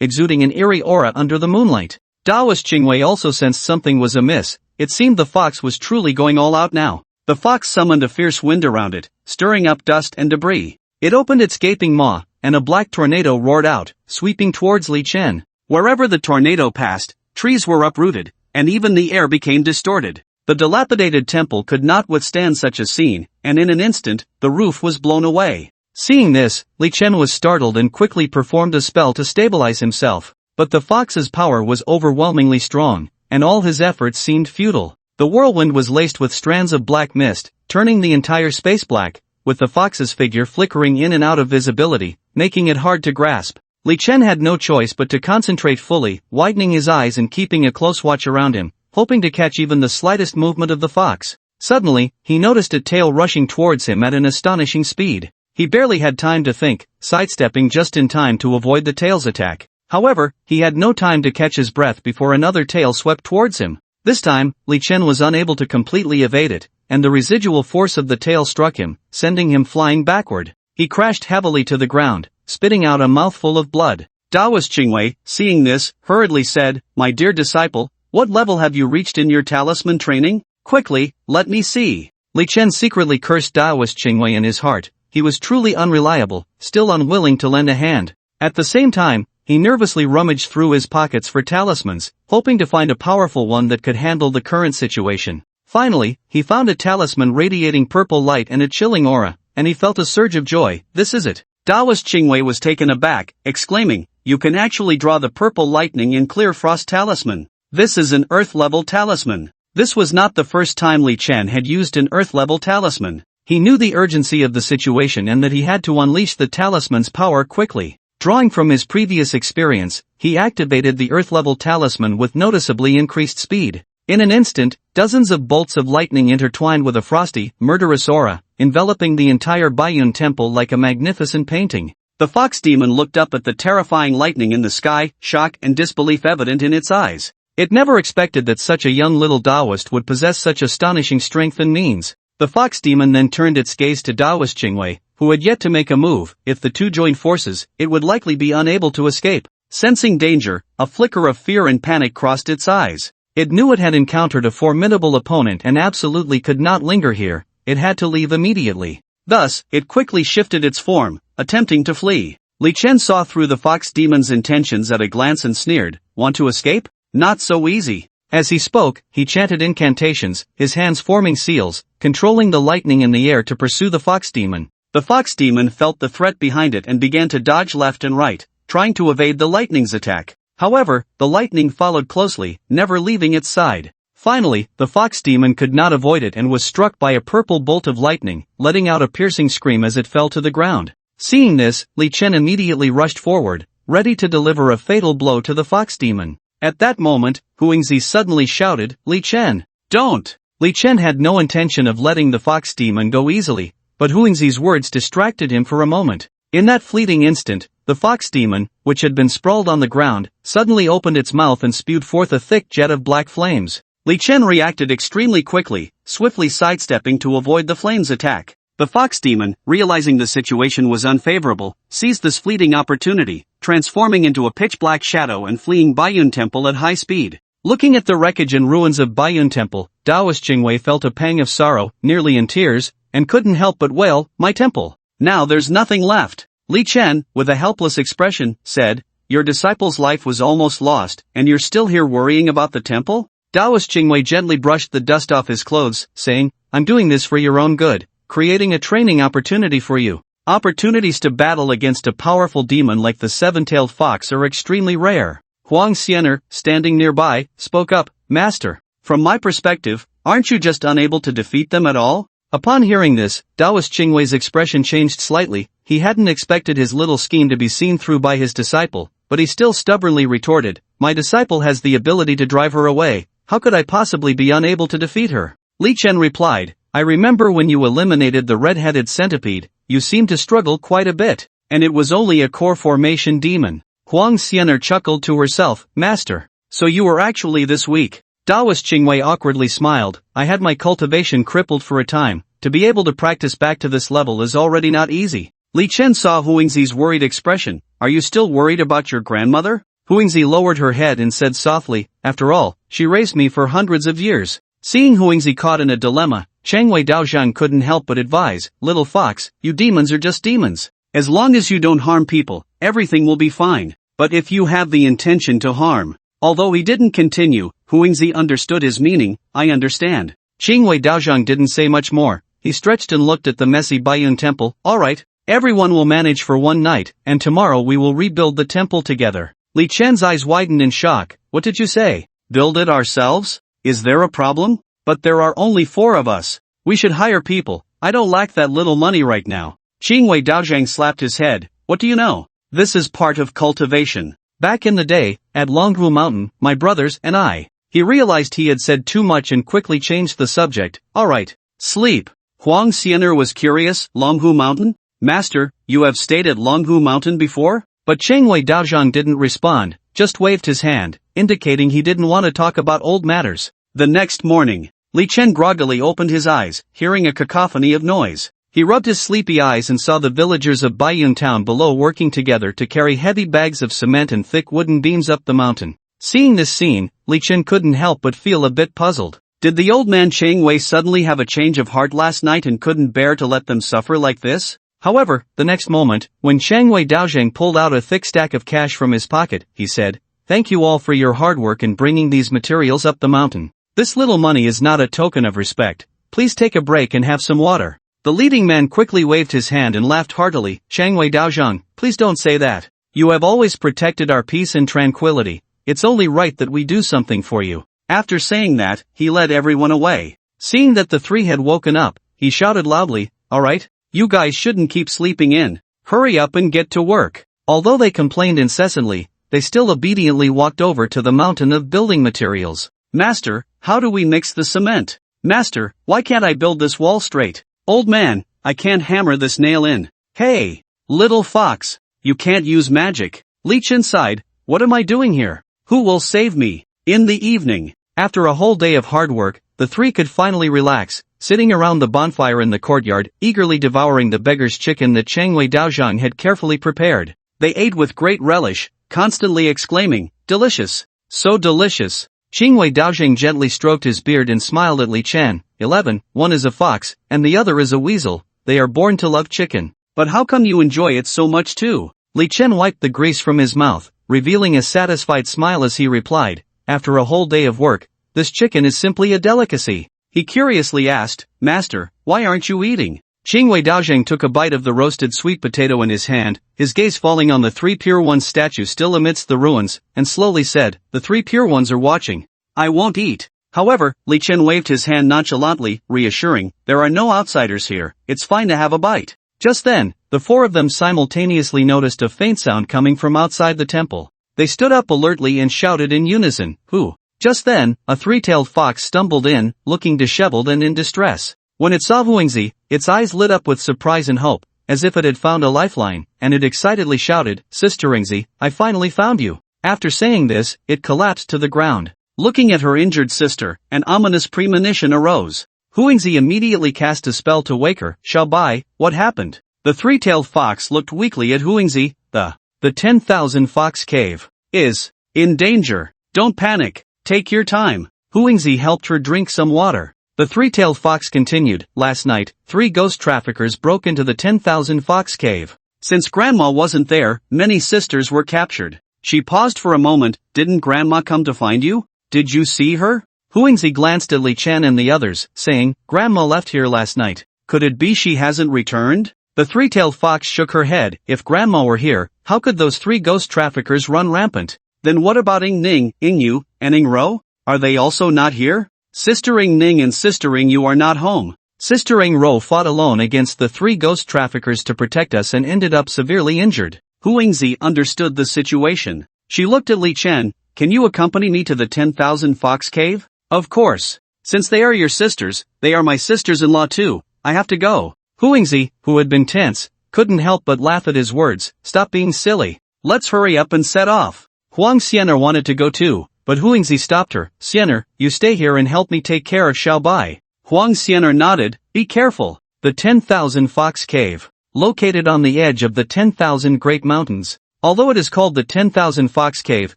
exuding an eerie aura under the moonlight. Taoist Qingwei also sensed something was amiss. It seemed the fox was truly going all out now. The fox summoned a fierce wind around it, stirring up dust and debris. It opened its gaping maw, and a black tornado roared out, sweeping towards Li Chen. Wherever the tornado passed, trees were uprooted, and even the air became distorted. The dilapidated temple could not withstand such a scene, and in an instant, the roof was blown away. Seeing this, Li Chen was startled and quickly performed a spell to stabilize himself. But the fox's power was overwhelmingly strong, and all his efforts seemed futile. The whirlwind was laced with strands of black mist, turning the entire space black, with the fox's figure flickering in and out of visibility, making it hard to grasp. Li Chen had no choice but to concentrate fully, widening his eyes and keeping a close watch around him, hoping to catch even the slightest movement of the fox. Suddenly, he noticed its tail rushing towards him at an astonishing speed. He barely had time to think, sidestepping just in time to avoid the tail's attack. However, he had no time to catch his breath before another tail swept towards him. This time, Li Chen was unable to completely evade it, and the residual force of the tail struck him, sending him flying backward. He crashed heavily to the ground, spitting out a mouthful of blood. Taoist Qingwei, seeing this, hurriedly said, "My dear disciple, what level have you reached in your talisman training? Quickly, let me see." Li Chen secretly cursed Taoist Qingwei in his heart. He was truly unreliable, still unwilling to lend a hand. At the same time, he nervously rummaged through his pockets for talismans, hoping to find a powerful one that could handle the current situation. Finally, he found a talisman radiating purple light and a chilling aura, and he felt a surge of joy. "This is it." Taoist Qingwei was taken aback, exclaiming, "You can actually draw the purple lightning in clear frost talisman. This is an earth-level talisman." This was not the first time Li Chen had used an earth-level talisman. He knew the urgency of the situation and that he had to unleash the talisman's power quickly. Drawing from his previous experience, he activated the earth-level talisman with noticeably increased speed. In an instant, dozens of bolts of lightning intertwined with a frosty, murderous aura, enveloping the entire Bayun Temple like a magnificent painting. The fox demon looked up at the terrifying lightning in the sky, shock and disbelief evident in its eyes. It never expected that such a young little Taoist would possess such astonishing strength and means. The fox demon then turned its gaze to Taoist Qingwei, who had yet to make a move. If the two joined forces, it would likely be unable to escape. Sensing danger, a flicker of fear and panic crossed its eyes. It knew it had encountered a formidable opponent and absolutely could not linger here. It had to leave immediately. Thus, it quickly shifted its form, attempting to flee. Li Chen saw through the fox demon's intentions at a glance and sneered, "Want to escape? Not so easy." As he spoke, he chanted incantations, his hands forming seals, controlling the lightning in the air to pursue the fox demon. The fox demon felt the threat behind it and began to dodge left and right, trying to evade the lightning's attack. However, the lightning followed closely, never leaving its side. Finally, the fox demon could not avoid it and was struck by a purple bolt of lightning, letting out a piercing scream as it fell to the ground. Seeing this, Li Chen immediately rushed forward, ready to deliver a fatal blow to the fox demon. At that moment, Huangzi suddenly shouted, "Li Chen, don't!" Li Chen had no intention of letting the fox demon go easily, but Huangzi's words distracted him for a moment. In that fleeting instant, the fox demon, which had been sprawled on the ground, suddenly opened its mouth and spewed forth a thick jet of black flames. Li Chen reacted extremely quickly, swiftly sidestepping to avoid the flames' attack. The fox demon, realizing the situation was unfavorable, seized this fleeting opportunity, transforming into a pitch-black shadow and fleeing Bayun Temple at high speed. Looking at the wreckage and ruins of Bayun Temple, Taoist Qingwei felt a pang of sorrow, nearly in tears, and couldn't help but wail, "My temple! Now there's nothing left." Li Chen, with a helpless expression, said, "Your disciple's life was almost lost, and you're still here worrying about the temple?" Taoist Qingwei gently brushed the dust off his clothes, saying, "I'm doing this for your own good, creating a training opportunity for you. Opportunities to battle against a powerful demon like the seven-tailed fox are extremely rare." Huang Xianer, standing nearby, spoke up, "Master, from my perspective, aren't you just unable to defeat them at all?" Upon hearing this, Taoist Qingwei's expression changed slightly. He hadn't expected his little scheme to be seen through by his disciple, but he still stubbornly retorted, "My disciple has the ability to drive her away. How could I possibly be unable to defeat her?" Li Chen replied, "I remember when you eliminated the red-headed centipede, you seemed to struggle quite a bit, and it was only a core formation demon." Huang Xianer chuckled to herself, "Master, so you were actually this weak." Taoist Qingwei awkwardly smiled, "I had my cultivation crippled for a time. To be able to practice back to this level is already not easy." Li Chen saw Huangzi's worried expression. "Are you still worried about your grandmother?" Huingzi lowered her head and said softly, after all, she raised me for hundreds of years. Seeing Huingzi caught in a dilemma, Changwei Daozhang couldn't help but advise, little fox, you demons are just demons. As long as you don't harm people, everything will be fine. But if you have the intention to harm. Although he didn't continue, Huingzi understood his meaning, I understand. Changwei Daozhang didn't say much more. He stretched and looked at the messy Bayun Temple. Alright, everyone will manage for one night, and tomorrow we will rebuild the temple together. Li Chen's eyes widened in shock. What did you say? Build it ourselves? Is there a problem? But there are only 4 of us. We should hire people. I don't lack that little money right now. Changwei Daozhang slapped his head. What do you know? This is part of cultivation. Back in the day, at Longhu Mountain, my brothers and I. He realized he had said too much and quickly changed the subject. Alright. Sleep. Huang Xianer was curious. Longhu Mountain? Master, you have stayed at Longhu Mountain before? But Changwei Daozhang didn't respond, just waved his hand, indicating he didn't want to talk about old matters. The next morning, Li Chen groggily opened his eyes, hearing a cacophony of noise. He rubbed his sleepy eyes and saw the villagers of Bayun town below working together to carry heavy bags of cement and thick wooden beams up the mountain. Seeing this scene, Li Chen couldn't help but feel a bit puzzled. Did the old man Chang Wei suddenly have a change of heart last night and couldn't bear to let them suffer like this? However, the next moment, when Changwei Daozhang pulled out a thick stack of cash from his pocket, he said, "Thank you all for your hard work in bringing these materials up the mountain. This little money is not a token of respect. Please take a break and have some water." The leading man quickly waved his hand and laughed heartily. Changwei Daozhang, please don't say that. You have always protected our peace and tranquility. It's only right that we do something for you. After saying that, he led everyone away. Seeing that the 3 had woken up, he shouted loudly, "Alright, you guys shouldn't keep sleeping in. Hurry up and get to work." Although they complained incessantly, they still obediently walked over to the mountain of building materials. "Master, how do we mix the cement? Master, why can't I build this wall straight? Old man, I can't hammer this nail in. Hey, little fox, you can't use magic." Li Chen sighed, "What am I doing here? Who will save me?" In the evening, after a whole day of hard work, the 3 could finally relax, sitting around the bonfire in the courtyard, eagerly devouring the beggar's chicken that Changwei Daozhang had carefully prepared. They ate with great relish, constantly exclaiming, "Delicious! So delicious!" Changwei Daozhang gently stroked his beard and smiled at Li Chen. 11, one is a fox, and the other is a weasel. They are born to love chicken. But how come you enjoy it so much too? Li Chen wiped the grease from his mouth, revealing a satisfied smile as he replied, "After a whole day of work, this chicken is simply a delicacy." He curiously asked, "Master, why aren't you eating?" Changwei Daozhang took a bite of the roasted sweet potato in his hand, his gaze falling on the 3 Pure Ones statue still amidst the ruins, and slowly said, "The 3 Pure Ones are watching. I won't eat." However, Li Chen waved his hand nonchalantly, reassuring, "There are no outsiders here, it's fine to have a bite." Just then, the 4 of them simultaneously noticed a faint sound coming from outside the temple. They stood up alertly and shouted in unison, "Who?" Just then, a 3-tailed fox stumbled in, looking disheveled and in distress. When it saw Huingzi, its eyes lit up with surprise and hope, as if it had found a lifeline, and it excitedly shouted, "Sister Huingzi, I finally found you." After saying this, it collapsed to the ground. Looking at her injured sister, an ominous premonition arose. Huingzi immediately cast a spell to wake her. "Xiaobai, what happened?" The 3-tailed fox looked weakly at Huingzi. The 10,000 Fox Cave is in danger. Don't panic. Take your time." Huingzi helped her drink some water. The 3-tailed fox continued, "Last night, 3 ghost traffickers broke into the 10,000 Fox Cave. Since Grandma wasn't there, many sisters were captured." She paused for a moment. "Didn't Grandma come to find you? Did you see her?" Huingzi glanced at Li Chen and the others, saying, "Grandma left here last night. Could it be she hasn't returned?" The 3-tailed fox shook her head. "If Grandma were here, how could those 3 ghost traffickers run rampant? Then what about Ing Ning, Ing Yu, and Ing Ro? Are they also not here? Sister Ing Ning and Sister Ing Yu are not home." Sister Ing Ro fought alone against the 3 ghost traffickers to protect us and ended up severely injured. Huingzi understood the situation. She looked at Li Chen. "Can you accompany me to the 10,000 Fox Cave?" "Of course. Since they are your sisters, they are my sisters-in-law too. I have to go." Huingzi, who had been tense, couldn't help but laugh at his words. "Stop being silly. Let's hurry up and set off." Huang Xianer wanted to go too, but Huingzi stopped her. "Xianer, you stay here and help me take care of Xiaobai." Huang Xianer nodded. "Be careful." The 10,000 Fox Cave, located on the edge of the 10,000 Great Mountains. Although it is called the 10,000 Fox Cave,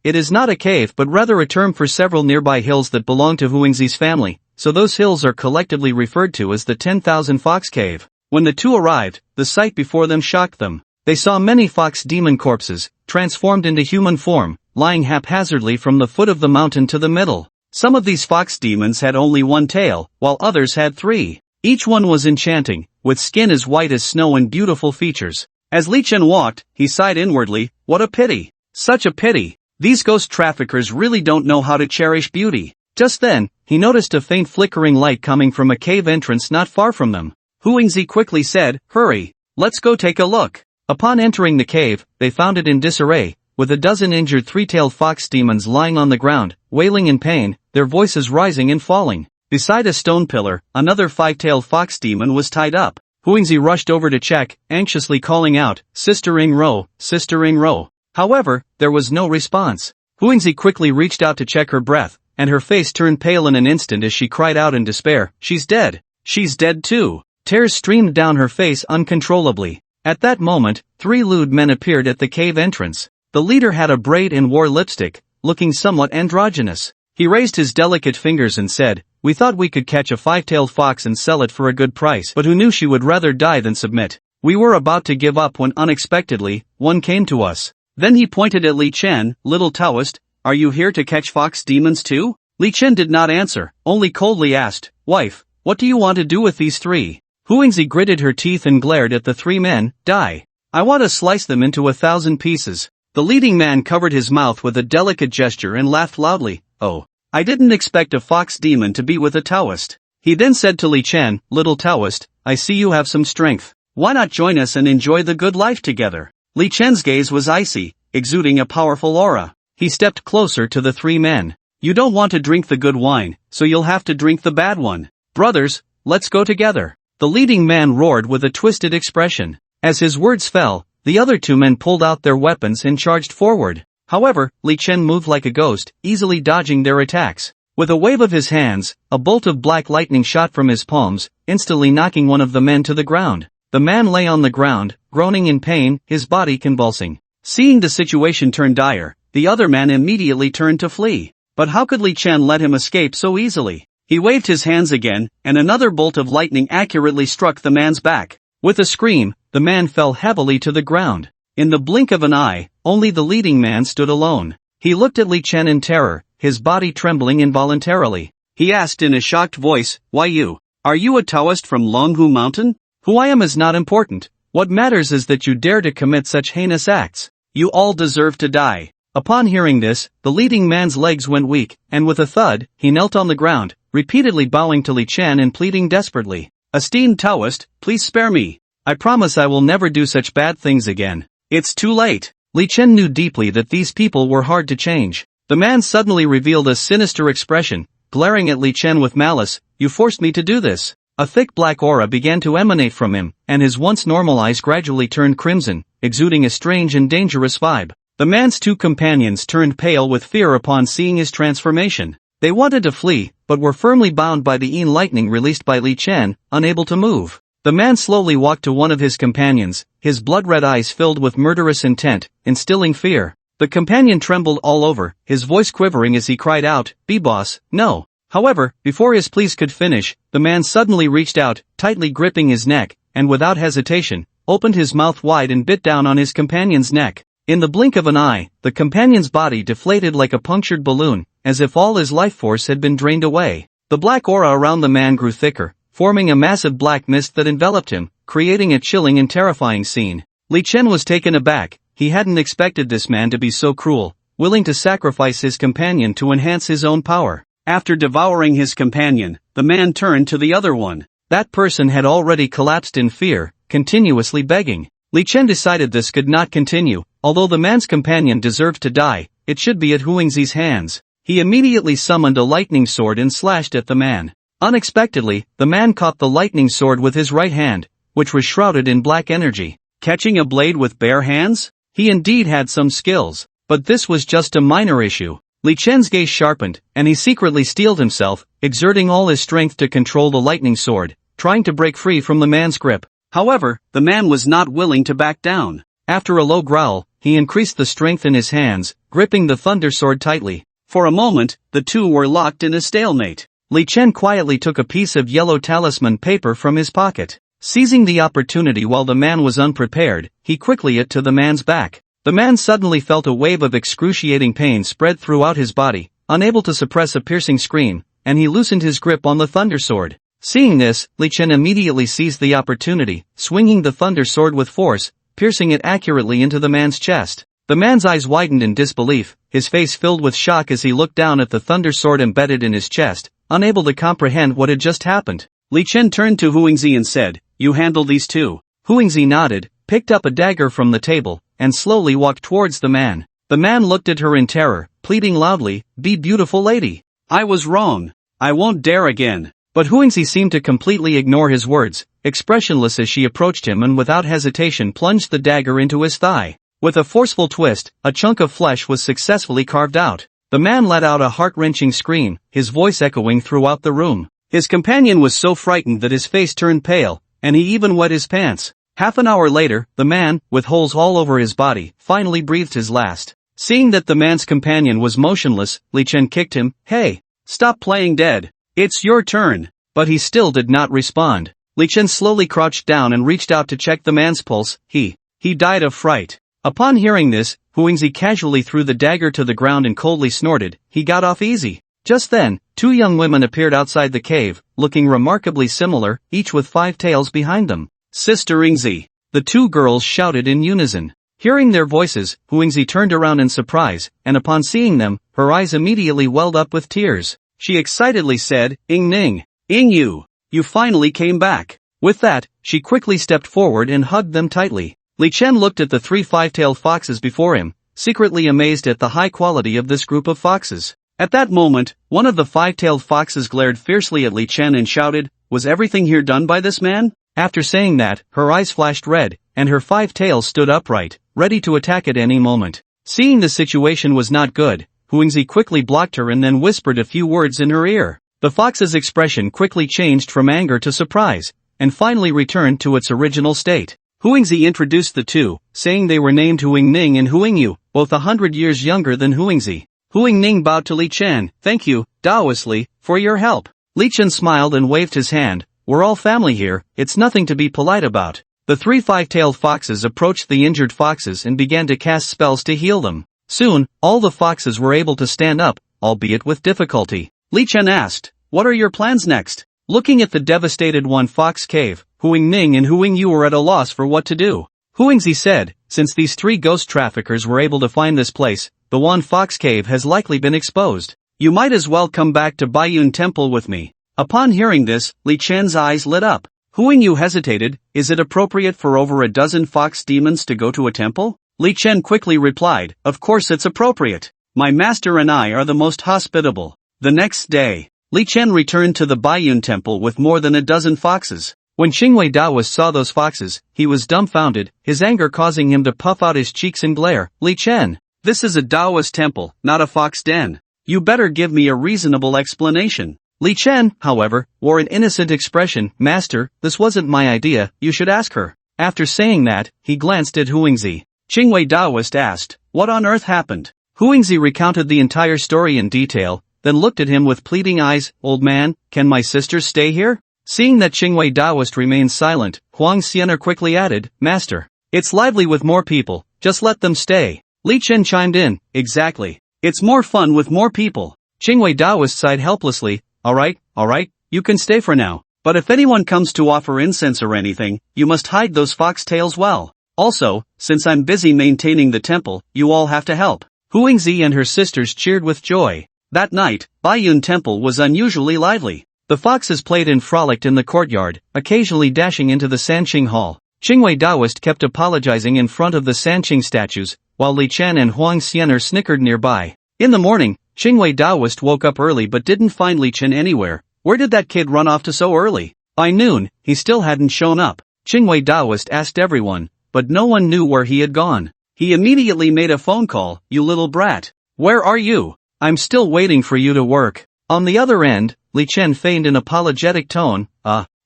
It is not a cave but rather a term for several nearby hills that belong to Huangzi's family, so those hills are collectively referred to as the 10,000 Fox Cave. When the two arrived, the sight before them shocked them. They saw many fox demon corpses, transformed into human form, lying haphazardly from the foot of the mountain to the middle. Some of these fox demons had only one tail, while others had three. Each one was enchanting, with skin as white as snow and beautiful features. As Li Chen walked, he sighed inwardly, what a pity. Such a pity. These ghost traffickers really don't know how to cherish beauty. Just then, he noticed a faint flickering light coming from a cave entrance not far from them. Huangzi quickly said, hurry, let's go take a look. Upon entering the cave, they found it in disarray, with a dozen injured three-tailed fox demons lying on the ground, wailing in pain, their voices rising and falling. Beside a stone pillar, another five-tailed fox demon was tied up. Huangzi rushed over to check, anxiously calling out, Sister Ing-ro, Sister Ing-ro. However, there was no response. Huangzi quickly reached out to check her breath, and her face turned pale in an instant as she cried out in despair, she's dead. She's dead too. Tears streamed down her face uncontrollably. At that moment, three lewd men appeared at the cave entrance. The leader had a braid and wore lipstick, looking somewhat androgynous. He raised his delicate fingers and said, we thought we could catch a five-tailed fox and sell it for a good price, but who knew she would rather die than submit. We were about to give up when unexpectedly, one came to us. Then he pointed at Li Chen, little Taoist, are you here to catch fox demons too? Li Chen did not answer, only coldly asked, wife, what do you want to do with these three? Huangzi gritted her teeth and glared at the three men, die. I want to slice them into 1,000 pieces. The leading man covered his mouth with a delicate gesture and laughed loudly, oh, I didn't expect a fox demon to be with a Taoist. He then said to Li Chen, little Taoist, I see you have some strength. Why not join us and enjoy the good life together? Li Chen's gaze was icy, exuding a powerful aura. He stepped closer to the three men. You don't want to drink the good wine, so you'll have to drink the bad one. Brothers, let's go together. The leading man roared with a twisted expression. As his words fell, the other two men pulled out their weapons and charged forward. However, Li Chen moved like a ghost, easily dodging their attacks. With a wave of his hands, a bolt of black lightning shot from his palms, instantly knocking one of the men to the ground. The man lay on the ground, groaning in pain, his body convulsing. Seeing the situation turn dire, the other man immediately turned to flee. But how could Li Chen let him escape so easily? He waved his hands again, and another bolt of lightning accurately struck the man's back. With a scream, the man fell heavily to the ground. In the blink of an eye, only the leading man stood alone. He looked at Li Chen in terror, his body trembling involuntarily. He asked in a shocked voice, why you? Are you a Taoist from Longhu Mountain? Who I am is not important. What matters is that you dare to commit such heinous acts. You all deserve to die. Upon hearing this, the leading man's legs went weak, and with a thud, he knelt on the ground, repeatedly bowing to Li Chen and pleading desperately. Esteemed Taoist, please spare me. I promise I will never do such bad things again. It's too late. Li Chen knew deeply that these people were hard to change. The man suddenly revealed a sinister expression, glaring at Li Chen with malice, you forced me to do this. A thick black aura began to emanate from him, and his once normal eyes gradually turned crimson, exuding a strange and dangerous vibe. The man's two companions turned pale with fear upon seeing his transformation. They wanted to flee, but were firmly bound by the yin lightning released by Li Chen, unable to move. The man slowly walked to one of his companions, his blood-red eyes filled with murderous intent, instilling fear. The companion trembled all over, his voice quivering as he cried out, "B-boss, no." However, before his pleas could finish, the man suddenly reached out, tightly gripping his neck, and without hesitation, opened his mouth wide and bit down on his companion's neck. In the blink of an eye, the companion's body deflated like a punctured balloon, as if all his life force had been drained away. The black aura around the man grew thicker, forming a massive black mist that enveloped him, creating a chilling and terrifying scene. Li Chen was taken aback. He hadn't expected this man to be so cruel, willing to sacrifice his companion to enhance his own power. After devouring his companion, the man turned to the other one. That person had already collapsed in fear, continuously begging. Li Chen decided this could not continue. Although the man's companion deserved to die, it should be at Huangzi's hands. He immediately summoned a lightning sword and slashed at the man. Unexpectedly, the man caught the lightning sword with his right hand, which was shrouded in black energy. Catching a blade with bare hands? He indeed had some skills, but this was just a minor issue. Li Chen's gaze sharpened, and he secretly steeled himself, exerting all his strength to control the lightning sword, trying to break free from the man's grip. However, the man was not willing to back down. After a low growl, he increased the strength in his hands, gripping the thunder sword tightly. For a moment, the two were locked in a stalemate. Li Chen quietly took a piece of yellow talisman paper from his pocket. Seizing the opportunity while the man was unprepared, he quickly hit to the man's back. The man suddenly felt a wave of excruciating pain spread throughout his body, unable to suppress a piercing scream, and he loosened his grip on the thunder sword. Seeing this, Li Chen immediately seized the opportunity, swinging the thunder sword with force, piercing it accurately into the man's chest. The man's eyes widened in disbelief, his face filled with shock as he looked down at the thunder sword embedded in his chest, unable to comprehend what had just happened. Li Chen turned to Huangzi and said, "You handle these two." Huangzi nodded, picked up a dagger from the table, and slowly walked towards the man. The man looked at her in terror, pleading loudly, "Be beautiful lady. I was wrong. I won't dare again." But Huangzi seemed to completely ignore his words, expressionless as she approached him and without hesitation plunged the dagger into his thigh. With a forceful twist, a chunk of flesh was successfully carved out. The man let out a heart-wrenching scream, his voice echoing throughout the room. His companion was so frightened that his face turned pale, and he even wet his pants. Half an hour later, the man, with holes all over his body, finally breathed his last. Seeing that the man's companion was motionless, Li Chen kicked him. "Hey, stop playing dead. It's your turn." But he still did not respond. Li Chen slowly crouched down and reached out to check the man's pulse. He died of fright. Upon hearing this, Huangzi casually threw the dagger to the ground and coldly snorted, "He got off easy." Just then, two young women appeared outside the cave, looking remarkably similar, each with 5 tails behind them. "Sister Ingzi," the two girls shouted in unison. Hearing their voices, Huangzi turned around in surprise, and upon seeing them, her eyes immediately welled up with tears. She excitedly said, "Ing Ning, Ing you finally came back." With that, she quickly stepped forward and hugged them tightly. Li Chen looked at the 3 5-tailed foxes before him, secretly amazed at the high quality of this group of foxes. At that moment, one of the 5-tailed foxes glared fiercely at Li Chen and shouted, "Was everything here done by this man?" After saying that, her eyes flashed red, and her 5 tails stood upright, ready to attack at any moment. Seeing the situation was not good, Huangzi quickly blocked her and then whispered a few words in her ear. The fox's expression quickly changed from anger to surprise, and finally returned to its original state. Huangzi introduced the two, saying they were named Huang Ning and Huang Yu, both 100 years younger than Huangzi. Huang Ning bowed to Li Chen. "Thank you, Taoistly, for your help." Li Chen smiled and waved his hand. "We're all family here, it's nothing to be polite about." The 3 5-tailed foxes approached the injured foxes and began to cast spells to heal them. Soon, all the foxes were able to stand up, albeit with difficulty. Li Chen asked, "What are your plans next?" Looking at the devastated one fox cave, Huang Ning and Huang Yu were at a loss for what to do. Huangzi said, "Since these 3 ghost traffickers were able to find this place, the one fox cave has likely been exposed. You might as well come back to Bayun Temple with me." Upon hearing this, Li Chen's eyes lit up. Huang Yu hesitated. "Is it appropriate for over a dozen fox demons to go to a temple?" Li Chen quickly replied, "Of course it's appropriate. My master and I are the most hospitable." The next day, Li Chen returned to the Bayun Temple with more than a dozen foxes. When Qingwei Daoist saw those foxes, he was dumbfounded, his anger causing him to puff out his cheeks and glare. "Li Chen, this is a Daoist temple, not a fox den. You better give me a reasonable explanation." Li Chen, however, wore an innocent expression. "Master, this wasn't my idea, you should ask her." After saying that, he glanced at Huangzi. Qingwei Daoist asked, "What on earth happened?" Huangzi recounted the entire story in detail, then looked at him with pleading eyes. "Old man, can my sisters stay here?" Seeing that Qingwei Daoist remained silent, Huang Xianer quickly added, "Master, it's lively with more people, just let them stay." Li Chen chimed in, "Exactly. It's more fun with more people." Qingwei Daoist sighed helplessly. All right, you can stay for now. But if anyone comes to offer incense or anything, you must hide those fox tails well. Also, since I'm busy maintaining the temple, you all have to help." Huangzi and her sisters cheered with joy. That night, Bayun Temple was unusually lively. The foxes played and frolicked in the courtyard, occasionally dashing into the Sanqing Hall. Qingwei Daoist kept apologizing in front of the Sanqing statues, while Li Chen and Huang Xianer snickered nearby. In the morning, Qingwei Daoist woke up early but didn't find Li Chen anywhere. Where did that kid run off to so early? By noon, he still hadn't shown up. Qingwei Daoist asked everyone, but no one knew where he had gone. He immediately made a phone call. "You little brat. Where are you? I'm still waiting for you to work." On the other end, Li Chen feigned an apologetic tone.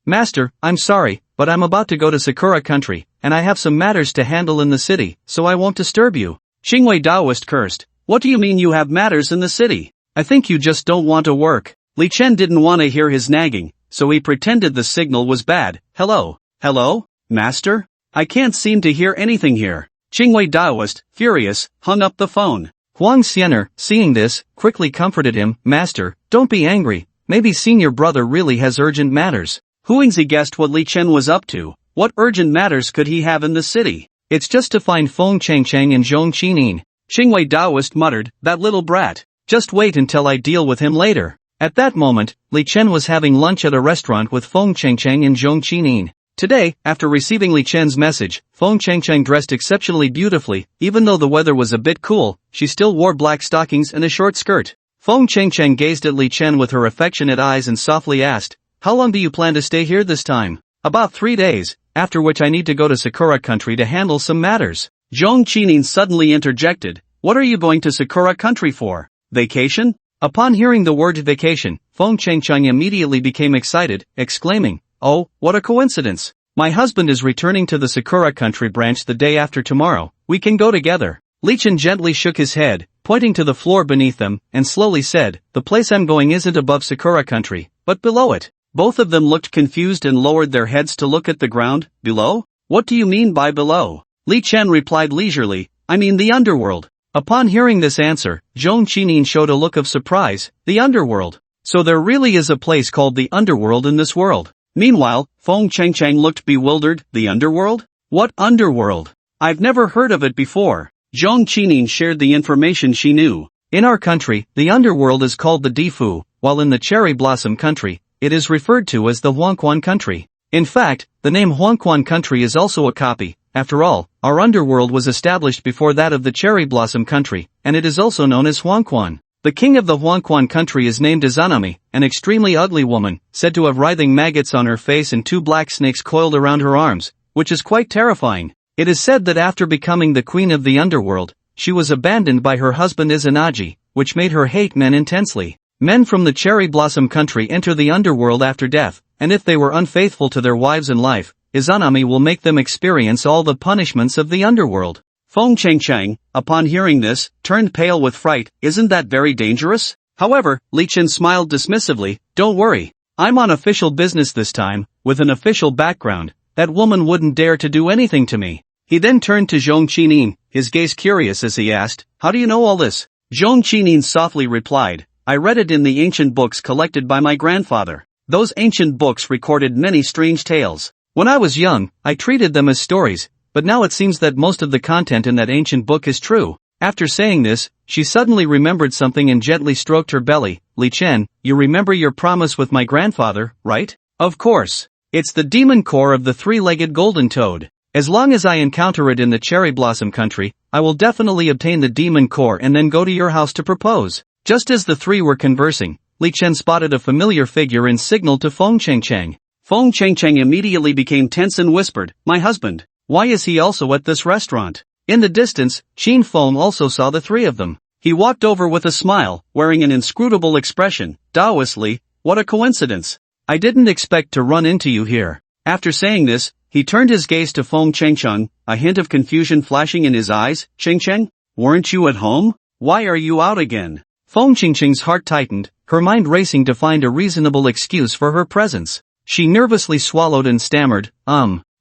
Master, I'm sorry, but I'm about to go to Sakura country, and I have some matters to handle in the city, so I won't disturb you. Qingwei Daoist cursed. What do you mean you have matters in the city? I think you just don't want to work. Li Chen didn't want to hear his nagging, so he pretended the signal was bad. Hello? Hello? Master? I can't seem to hear anything here. Qingwei Daoist, furious, hung up the phone. Huang Xianer, seeing this, quickly comforted him. Master, don't be angry, maybe senior brother really has urgent matters. Huangzi guessed what Li Chen was up to. What urgent matters could he have in the city? It's just to find Feng Changcheng and Zhong Qinin. Qingwei Daoist muttered, that little brat. Just wait until I deal with him later. At that moment, Li Chen was having lunch at a restaurant with Feng Changcheng and Zhong Qinin. Today, after receiving Li Chen's message, Feng Changcheng dressed exceptionally beautifully. Even though the weather was a bit cool, she still wore black stockings and a short skirt. Feng Changcheng gazed at Li Chen with her affectionate eyes and softly asked, how long do you plan to stay here this time? About 3 days, after which I need to go to Sakura country to handle some matters. Zhong Qinin suddenly interjected, what are you going to Sakura country for? Vacation? Upon hearing the word vacation, Feng Changcheng immediately became excited, exclaiming, oh, what a coincidence. My husband is returning to the Sakura country branch the day after tomorrow, we can go together. Li Chen gently shook his head, pointing to the floor beneath them, and slowly said, the place I'm going isn't above Sakura country, but below it. Both of them looked confused and lowered their heads to look at the ground. Below? What do you mean by below? Li Chen replied leisurely, I mean the underworld. Upon hearing this answer, Zhong Qinin showed a look of surprise. The underworld. So there really is a place called the underworld in this world. Meanwhile, Feng Changcheng looked bewildered. The underworld? What underworld? I've never heard of it before. Zhong Qinin shared the information she knew. In our country, the underworld is called the Difu, while in the Cherry Blossom country, it is referred to as the Huangquan country. In fact, the name Huangquan country is also a copy. After all, our underworld was established before that of the Cherry Blossom country, and it is also known as Huangquan. The king of the Huangquan country is named Izanami, an extremely ugly woman, said to have writhing maggots on her face and 2 black snakes coiled around her arms, which is quite terrifying. It is said that after becoming the queen of the underworld, she was abandoned by her husband Izanagi, which made her hate men intensely. Men from the Cherry Blossom country enter the underworld after death, and if they were unfaithful to their wives in life, Izanami will make them experience all the punishments of the underworld. Feng Changcheng, upon hearing this, turned pale with fright. Isn't that very dangerous? However, Li Chen smiled dismissively. Don't worry. I'm on official business this time, with an official background. That woman wouldn't dare to do anything to me. He then turned to Zhong Qinin, his gaze curious as he asked, how do you know all this? Zhong Qinin softly replied, I read it in the ancient books collected by my grandfather. Those ancient books recorded many strange tales. When I was young, I treated them as stories, but now it seems that most of the content in that ancient book is true. After saying this, she suddenly remembered something and gently stroked her belly. Li Chen, you remember your promise with my grandfather, right? Of course. It's the demon core of the 3-legged golden toad. As long as I encounter it in the Cherry Blossom country, I will definitely obtain the demon core and then go to your house to propose. Just as the three were conversing, Li Chen spotted a familiar figure and signaled to Feng Changcheng. Feng Changcheng immediately became tense and whispered, my husband. Why is he also at this restaurant? In the distance, Qin Feng also saw the three of them. He walked over with a smile, wearing an inscrutable expression. Daoistly, what a coincidence. I didn't expect to run into you here. After saying this, he turned his gaze to Feng Changcheng, a hint of confusion flashing in his eyes. Changcheng? Weren't you at home? Why are you out again? Feng Changcheng's heart tightened, her mind racing to find a reasonable excuse for her presence. She nervously swallowed and stammered,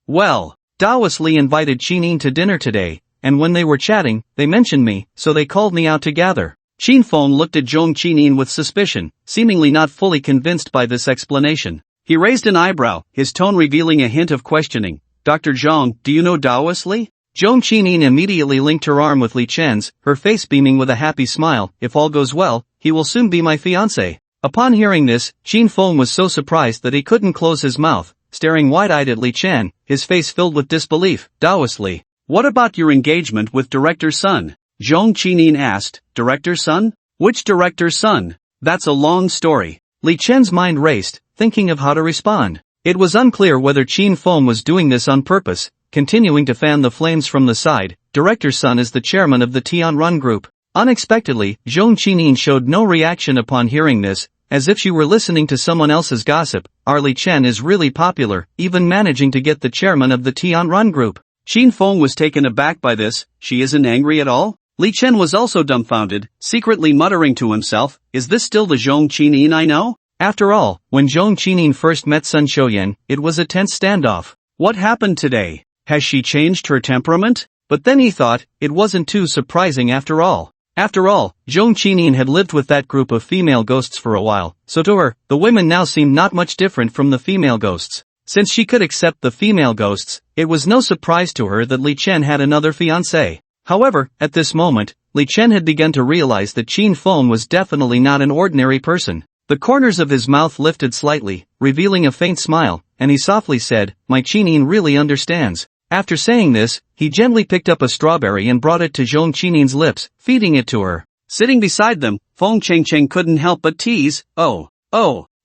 well, Daoistly invited Qinin to dinner today, and when they were chatting, they mentioned me, so they called me out to gather. Qin Feng looked at Zhong Qinin with suspicion, seemingly not fully convinced by this explanation. He raised an eyebrow, his tone revealing a hint of questioning. Dr. Zhang, do you know Daoistly? Zhong Qinin immediately linked her arm with Li Chen's, her face beaming with a happy smile. If all goes well, he will soon be my fiancé. Upon hearing this, Qin Feng was so surprised that he couldn't close his mouth, staring wide-eyed at Li Chen, his face filled with disbelief. Daoistly, what about your engagement with Director's son? Zhong Qinin asked. Director's son? Which Director's son? That's a long story. Li Chen's mind raced, thinking of how to respond. It was unclear whether Qin Feng was doing this on purpose, continuing to fan the flames from the side. Director's son is the chairman of the Tianrun group. Unexpectedly, Zhong Qinin showed no reaction upon hearing this, as if she were listening to someone else's gossip. Our Li Chen is really popular, even managing to get the chairman of the Tian Run group. Qin Feng was taken aback by this. She isn't angry at all? Li Chen was also dumbfounded, secretly muttering to himself, is this still the Zhong Qinin I know? After all, when Zhong Qinin first met Sun Shouyan, it was a tense standoff. What happened today? Has she changed her temperament? But then he thought, it wasn't too surprising after all. After all, Zhong Qinin had lived with that group of female ghosts for a while, so to her, the women now seemed not much different from the female ghosts. Since she could accept the female ghosts, it was no surprise to her that Li Chen had another fiancé. However, at this moment, Li Chen had begun to realize that Qin Feng was definitely not an ordinary person. The corners of his mouth lifted slightly, revealing a faint smile, and he softly said, my Qinin really understands. After saying this, he gently picked up a strawberry and brought it to Zhong Qinin's lips, feeding it to her. Sitting beside them, Feng Chengcheng couldn't help but tease, oh,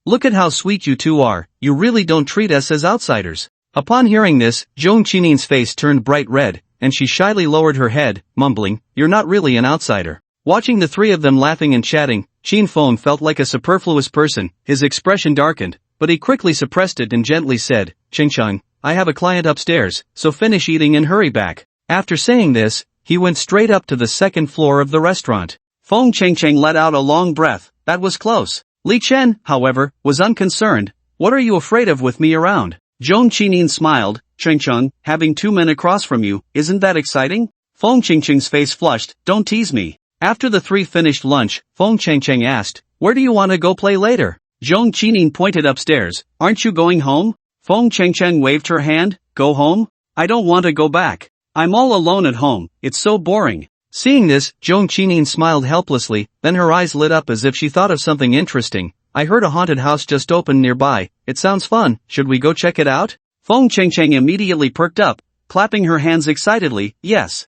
look at how sweet you two are, you really don't treat us as outsiders. Upon hearing this, Zhong Qinin's face turned bright red, and she shyly lowered her head, mumbling, you're not really an outsider. Watching the three of them laughing and chatting, Qin Feng felt like a superfluous person. His expression darkened, but he quickly suppressed it and gently said, Chengcheng, I have a client upstairs, so finish eating and hurry back. After saying this, he went straight up to the second floor of the restaurant. Feng Chengcheng let out a long breath. That was close. Li Chen, however, was unconcerned. What are you afraid of with me around? Zhong Qinin smiled. Chengcheng, having two men across from you, isn't that exciting? Feng Chengcheng's face flushed. Don't tease me. After the three finished lunch, Feng Chengcheng asked, where do you want to go play later? Zhong Qinin pointed upstairs. Aren't you going home? Feng Chengcheng waved her hand. Go home? I don't want to go back. I'm all alone at home, it's so boring. Seeing this, Zhong Qinin smiled helplessly, then her eyes lit up as if she thought of something interesting. I heard a haunted house just opened nearby. It sounds fun, should we go check it out? Feng Chengcheng immediately perked up, clapping her hands excitedly. Yes.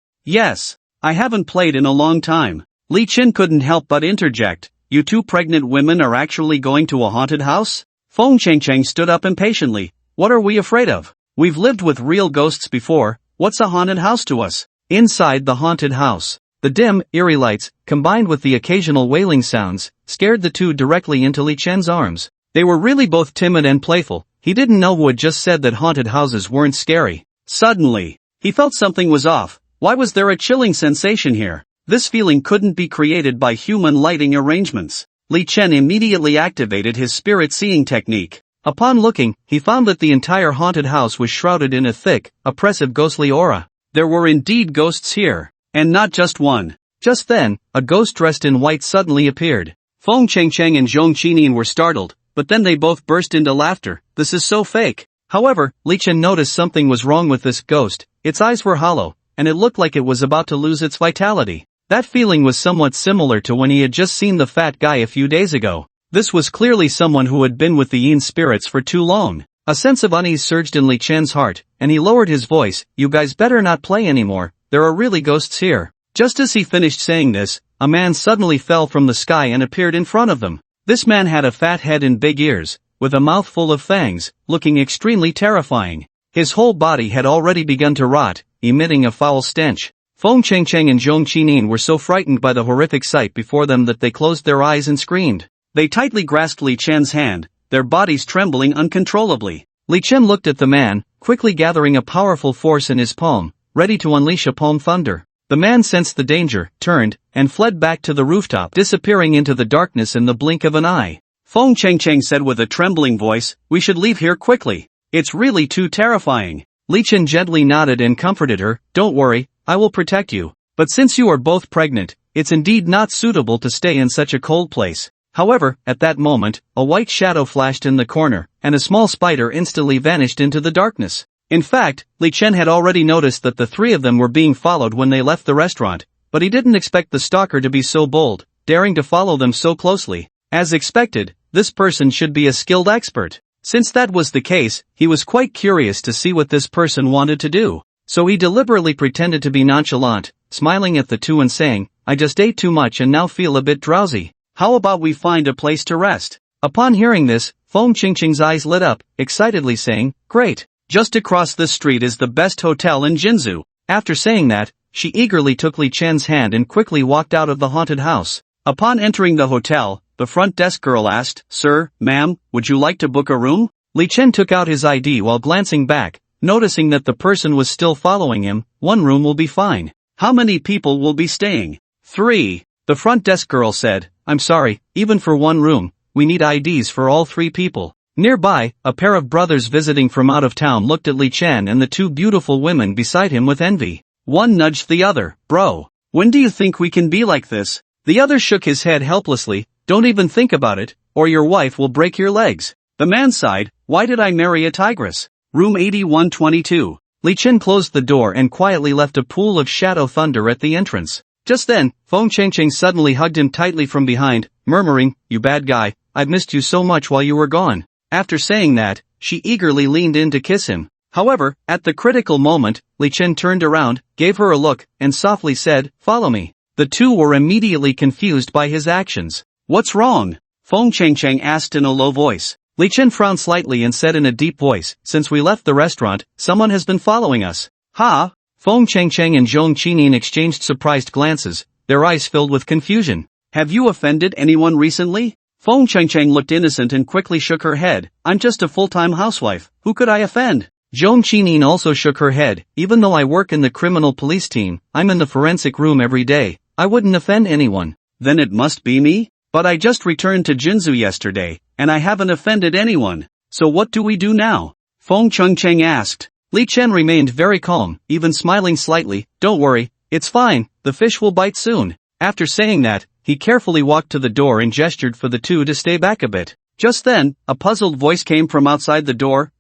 I haven't played in a long time. Li Chen couldn't help but interject. You two pregnant women are actually going to a haunted house? Feng Chengcheng stood up impatiently. What are we afraid of? We've lived with real ghosts before. What's a haunted house to us? Inside the haunted house, the dim, eerie lights, combined with the occasional wailing sounds, scared the two directly into Li Chen's arms. They were really both timid and playful. He didn't know who had just said that haunted houses weren't scary. Suddenly, he felt something was off. Why was there a chilling sensation here? This feeling couldn't be created by human lighting arrangements. Li Chen immediately activated his spirit-seeing technique. Upon looking, he found that the entire haunted house was shrouded in a thick, oppressive ghostly aura. There were indeed ghosts here, and not just one. Just then, a ghost dressed in white suddenly appeared. Feng Chengcheng and Zhong Qinin were startled, but then they both burst into laughter. This is so fake. However, Li Chen noticed something was wrong with this ghost. Its eyes were hollow, and it looked like it was about to lose its vitality. That feeling was somewhat similar to when he had just seen the fat guy a few days ago. This was clearly someone who had been with the Yin spirits for too long. A sense of unease surged in Li Chen's heart, and he lowered his voice. You guys better not play anymore, there are really ghosts here. Just as he finished saying this, a man suddenly fell from the sky and appeared in front of them. This man had a fat head and big ears, with a mouth full of fangs, looking extremely terrifying. His whole body had already begun to rot, emitting a foul stench. Feng Chengcheng and Zhong Qinin were so frightened by the horrific sight before them that they closed their eyes and screamed. They tightly grasped Li Chen's hand, their bodies trembling uncontrollably. Li Chen looked at the man, quickly gathering a powerful force in his palm, ready to unleash a palm thunder. The man sensed the danger, turned, and fled back to the rooftop, disappearing into the darkness in the blink of an eye. Feng Chengcheng said with a trembling voice, we should leave here quickly. It's really too terrifying. Li Chen gently nodded and comforted her. Don't worry, I will protect you. But since you are both pregnant, it's indeed not suitable to stay in such a cold place. However, at that moment, a white shadow flashed in the corner, and a small spider instantly vanished into the darkness. In fact, Li Chen had already noticed that the three of them were being followed when they left the restaurant, but he didn't expect the stalker to be so bold, daring to follow them so closely. As expected, this person should be a skilled expert. Since that was the case, he was quite curious to see what this person wanted to do. So he deliberately pretended to be nonchalant, smiling at the two and saying, I just ate too much and now feel a bit drowsy. How about we find a place to rest? Upon hearing this, Feng Chengcheng's eyes lit up, excitedly saying, great. Just across this street is the best hotel in Jinzhou. After saying that, she eagerly took Li Chen's hand and quickly walked out of the haunted house. Upon entering the hotel, The front desk girl asked. Sir, ma'am, would you like to book a room? Li Chen took out his ID while glancing back, noticing that the person was still following him. 1 room will be fine. How many people will be staying? 3. The front desk girl said. I'm sorry, even for 1 room, we need IDs for all 3 people. Nearby, a pair of brothers visiting from out of town looked at Li Chen and the 2 beautiful women beside him with envy. One nudged the other. Bro, when do you think we can be like this? The other shook his head helplessly. Don't even think about it, or your wife will break your legs. The man sighed. Why did I marry a tigress? Room 8122. Li Chen closed the door and quietly left a pool of shadow thunder at the entrance. Just then, Feng Chengcheng suddenly hugged him tightly from behind, murmuring, You bad guy, I've missed you so much while you were gone. After saying that, she eagerly leaned in to kiss him. However, at the critical moment, Li Chen turned around, gave her a look, and softly said, Follow me. The 2 were immediately confused by his actions. What's wrong? Feng Chengcheng asked in a low voice. Li Chen frowned slightly and said in a deep voice, Since we left the restaurant, someone has been following us. Ha? Feng Chengcheng and Zhong Qinin exchanged surprised glances, their eyes filled with confusion. Have you offended anyone recently? Feng Chengcheng looked innocent and quickly shook her head. I'm just a full-time housewife, who could I offend? Zhong Qinin also shook her head. Even though I work in the criminal police team, I'm in the forensic room every day. I wouldn't offend anyone. Then it must be me? But I just returned to Jinzhou yesterday, and I haven't offended anyone. So what do we do now? Feng Chengcheng asked. Li Chen remained very calm, even smiling slightly. Don't worry, it's fine, the fish will bite soon. After saying that, he carefully walked to the door and gestured for the 2 to stay back a bit. Just then, a puzzled voice came from outside the door.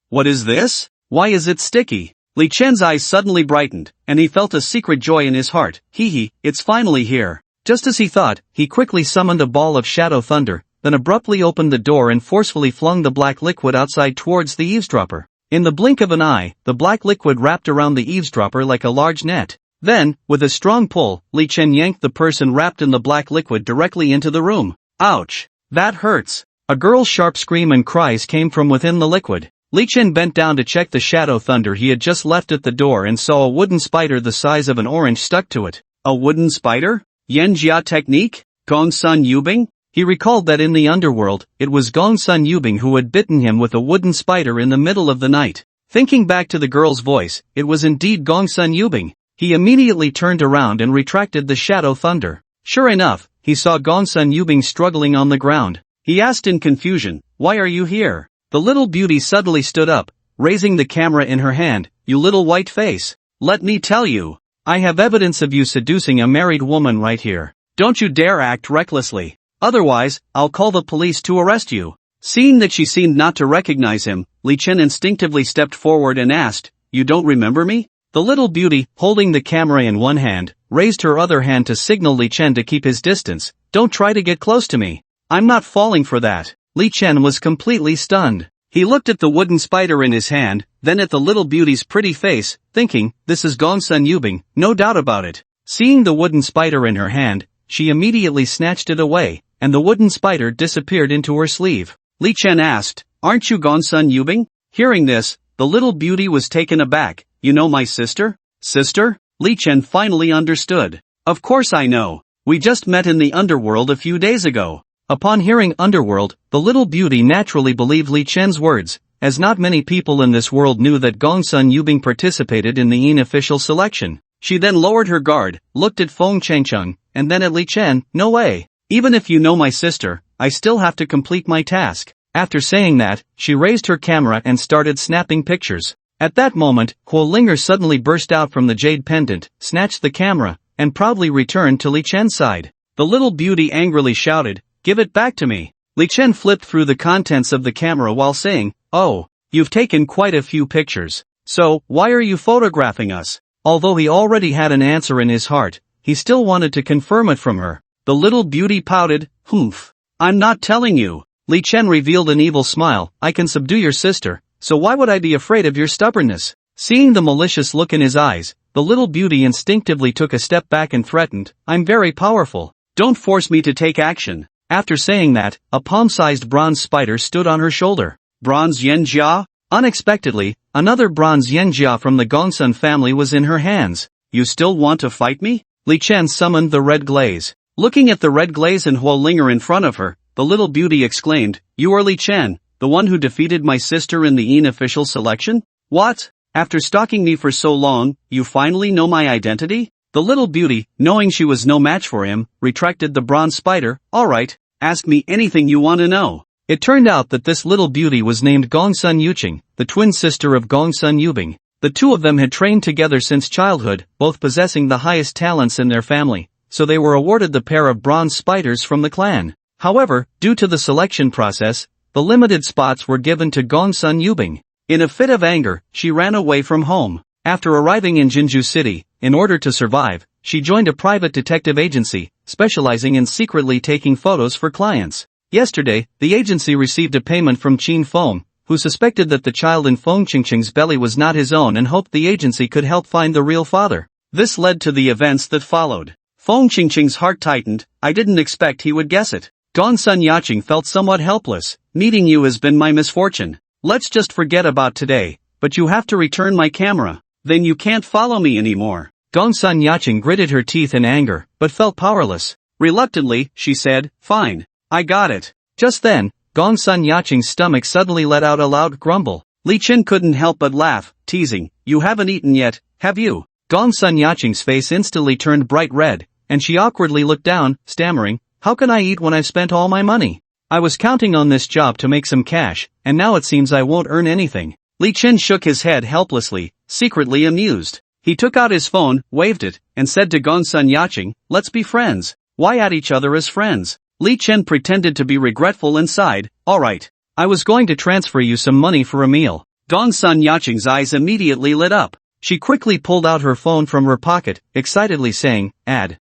What is this? Why is it sticky? Li Chen's eyes suddenly brightened, and he felt a secret joy in his heart. Hee, it's finally here. Just as he thought, he quickly summoned a ball of shadow thunder, then abruptly opened the door and forcefully flung the black liquid outside towards the eavesdropper. In the blink of an eye, the black liquid wrapped around the eavesdropper like a large net. Then, with a strong pull, Li Chen yanked the person wrapped in the black liquid directly into the room. Ouch! That hurts! A girl's sharp scream and cries came from within the liquid. Li Chen bent down to check the shadow thunder he had just left at the door and saw a wooden spider the size of an orange stuck to it. A wooden spider? Yanjia technique? Gong Sun Yubing? He recalled that in the underworld, it was Gong Sun Yubing who had bitten him with a wooden spider in the middle of the night. Thinking back to the girl's voice, it was indeed Gong Sun Yubing. He immediately turned around and retracted the shadow thunder. Sure enough, he saw Gong Sun Yubing struggling on the ground. He asked in confusion, Why are you here? The little beauty suddenly stood up, raising the camera in her hand. You little white face. Let me tell you. I have evidence of you seducing a married woman right here. Don't you dare act recklessly. Otherwise, I'll call the police to arrest you. Seeing that she seemed not to recognize him, Li Chen instinctively stepped forward and asked, You don't remember me? The little beauty, holding the camera in one hand, raised her other hand to signal Li Chen to keep his distance. Don't try to get close to me. I'm not falling for that. Li Chen was completely stunned. He looked at the wooden spider in his hand, then at the little beauty's pretty face, thinking, This is Gong Sun Yubing, no doubt about it. Seeing the wooden spider in her hand, she immediately snatched it away, and the wooden spider disappeared into her sleeve. Li Chen asked, Aren't you Gong Sun Yubing? Hearing this, the little beauty was taken aback. You know my sister? Sister? Li Chen finally understood. Of course I know. We just met in the underworld a few days ago. Upon hearing underworld, the little beauty naturally believed Li Chen's words, as not many people in this world knew that Gong Sun Yubing participated in the unofficial selection. She then lowered her guard, looked at Feng Chengcheng, and then at Li Chen. No way. Even if you know my sister, I still have to complete my task. After saying that, she raised her camera and started snapping pictures. At that moment, Kuo Linger suddenly burst out from the jade pendant, snatched the camera, and proudly returned to Li Chen's side. The little beauty angrily shouted, Give it back to me. Li Chen flipped through the contents of the camera while saying, Oh, you've taken quite a few pictures. So, why are you photographing us? Although he already had an answer in his heart, he still wanted to confirm it from her. The little beauty pouted, Humph. I'm not telling you. Li Chen revealed an evil smile. I can subdue your sister, so why would I be afraid of your stubbornness? Seeing the malicious look in his eyes, the little beauty instinctively took a step back and threatened, I'm very powerful. Don't force me to take action. After saying that, a palm-sized bronze spider stood on her shoulder. Bronze Yanjia? Unexpectedly, another bronze Yanjia from the Gongsun family was in her hands. You still want to fight me? Li Chen summoned the red glaze. Looking at the red glaze and Huolinger in front of her, the little beauty exclaimed, "You are Li Chen, the one who defeated my sister in the official selection? What? After stalking me for so long, you finally know my identity?" The little beauty, knowing she was no match for him, retracted the bronze spider. "Alright, ask me anything you want to know." It turned out that this little beauty was named Gongsun Yuqing, the twin sister of Gongsun Yubing. The two of them had trained together since childhood, both possessing the highest talents in their family, so they were awarded the pair of bronze spiders from the clan. However, due to the selection process, the limited spots were given to Gongsun Yubing. In a fit of anger, she ran away from home. After arriving in Jinju City, in order to survive, she joined a private detective agency, specializing in secretly taking photos for clients. Yesterday, the agency received a payment from Qin Feng, who suspected that the child in Feng Qingqing's belly was not his own and hoped the agency could help find the real father. This led to the events that followed. Feng Qingqing's heart tightened. "I didn't expect he would guess it. Gongsun Yaching felt somewhat helpless. Meeting you has been my misfortune. Let's just forget about today, but you have to return my camera. Then you can't follow me anymore." Gongsun Yaching gritted her teeth in anger, but felt powerless. Reluctantly, she said, "Fine. I got it." Just then, Gongsun Yaching's stomach suddenly let out a loud grumble. Li Chen couldn't help but laugh, teasing, "You haven't eaten yet, have you?" Gongsun Yaching's face instantly turned bright red, and she awkwardly looked down, stammering, "How can I eat when I've spent all my money? I was counting on this job to make some cash, and now it seems I won't earn anything." Li Chen shook his head helplessly, secretly amused. He took out his phone, waved it, and said to Gongsun Yaching, "Let's be friends. Why at each other as friends?" Li Chen pretended to be regretful and sighed, "Alright. I was going to transfer you some money for a meal." Gongsun Yaching's eyes immediately lit up. She quickly pulled out her phone from her pocket, excitedly saying, Add.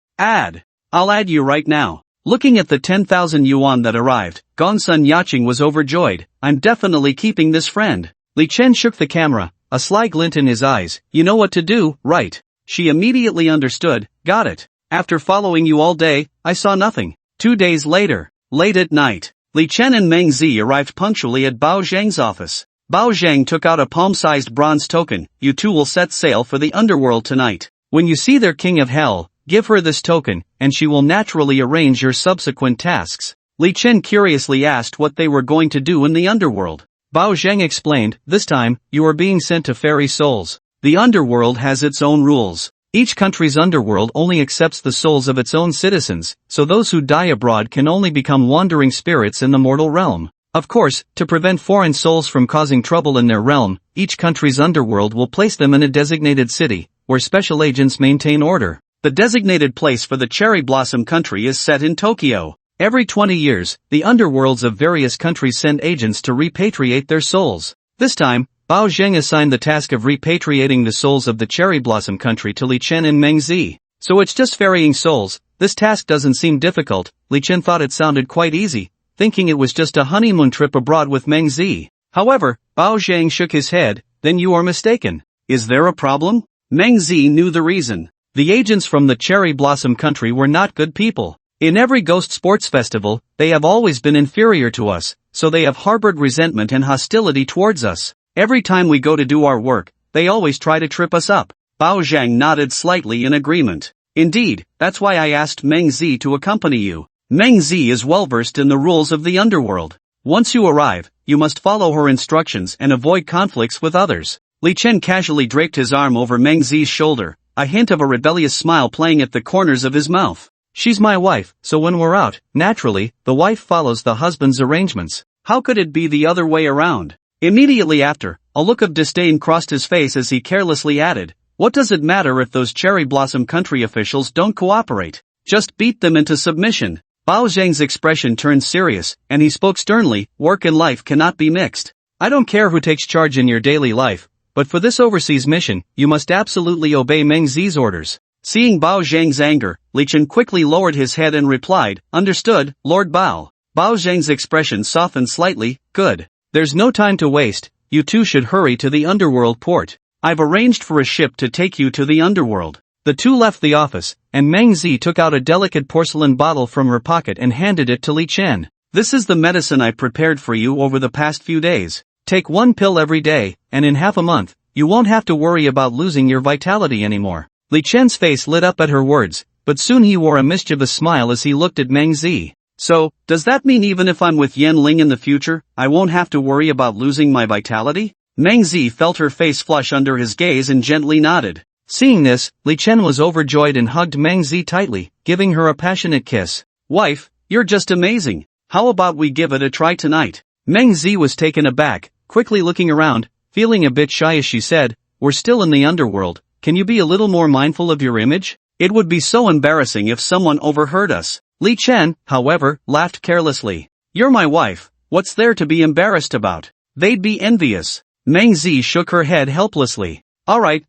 I'll add you right now." Looking at the 10,000 yuan that arrived, Gongsun Yaching was overjoyed. "I'm definitely keeping this friend." Li Chen shook the camera, a sly glint in his eyes. "You know what to do, right?" She immediately understood. "Got it. After following you all day, I saw nothing." 2 days later, late at night, Li Chen and Meng Zi arrived punctually at Bao Zhang's office. Bao Zhang took out a palm-sized bronze token. "You two will set sail for the underworld tonight. When you see their king of hell, give her this token, and she will naturally arrange your subsequent tasks." Li Chen curiously asked what they were going to do in the underworld. Bao Zhang explained, "This time, you are being sent to fairy souls. The underworld has its own rules. Each country's underworld only accepts the souls of its own citizens, so those who die abroad can only become wandering spirits in the mortal realm. Of course, to prevent foreign souls from causing trouble in their realm, each country's underworld will place them in a designated city, where special agents maintain order. The designated place for the Cherry Blossom country is set in Tokyo. Every 20 years, the underworlds of various countries send agents to repatriate their souls. This time, Bao Zheng assigned the task of repatriating the souls of the Cherry Blossom country to Li Chen and Meng Zi. So it's just ferrying souls. This task doesn't seem difficult. Li Chen thought it sounded quite easy, thinking it was just a honeymoon trip abroad with Meng Zi. However, Bao Zheng shook his head. "Then you are mistaken. Is there a problem?" Meng Zi knew the reason. The agents from the Cherry Blossom country were not good people. In every ghost sports festival, they have always been inferior to us, so they have harbored resentment and hostility towards us. Every time we go to do our work, they always try to trip us up. Bao Zhang nodded slightly in agreement. "Indeed, that's why I asked Meng Zi to accompany you. Meng Zi is well versed in the rules of the underworld. Once you arrive, you must follow her instructions and avoid conflicts with others." Li Chen casually draped his arm over Meng Zi's shoulder, a hint of a rebellious smile playing at the corners of his mouth. "She's my wife, so when we're out, naturally, the wife follows the husband's arrangements. How could it be the other way around?" Immediately after, a look of disdain crossed his face as he carelessly added, "What does it matter if those Cherry Blossom country officials don't cooperate? Just beat them into submission." Bao Zhang's expression turned serious, and he spoke sternly, "Work and life cannot be mixed. I don't care who takes charge in your daily life, but for this overseas mission, you must absolutely obey Meng Zi's orders." Seeing Bao Zhang's anger, Li Chen quickly lowered his head and replied, "Understood, Lord Bao." Bao Zhang's expression softened slightly. "Good. There's no time to waste. You two should hurry to the underworld port. I've arranged for a ship to take you to the underworld." The two left the office, and Meng Zi took out a delicate porcelain bottle from her pocket and handed it to Li Chen. "This is the medicine I prepared for you over the past few days. Take one pill every day, and in half a month, you won't have to worry about losing your vitality anymore." Li Chen's face lit up at her words. but soon he wore a mischievous smile as he looked at Meng Zi. So, does that mean even if I'm with Yan Ling in the future, I won't have to worry about losing my vitality? Meng Zi felt her face flush under his gaze and gently nodded. Seeing this, Li Chen was overjoyed and hugged Meng Zi tightly, giving her a passionate kiss. Wife, you're just amazing. How about we give it a try tonight? Meng Zi was taken aback, quickly looking around, feeling a bit shy as she said, we're still in the underworld, can you be a little more mindful of your image? It would be so embarrassing if someone overheard us. Li Chen, however, laughed carelessly. You're my wife, what's there to be embarrassed about? They'd be envious. Meng Zi shook her head helplessly. Alright,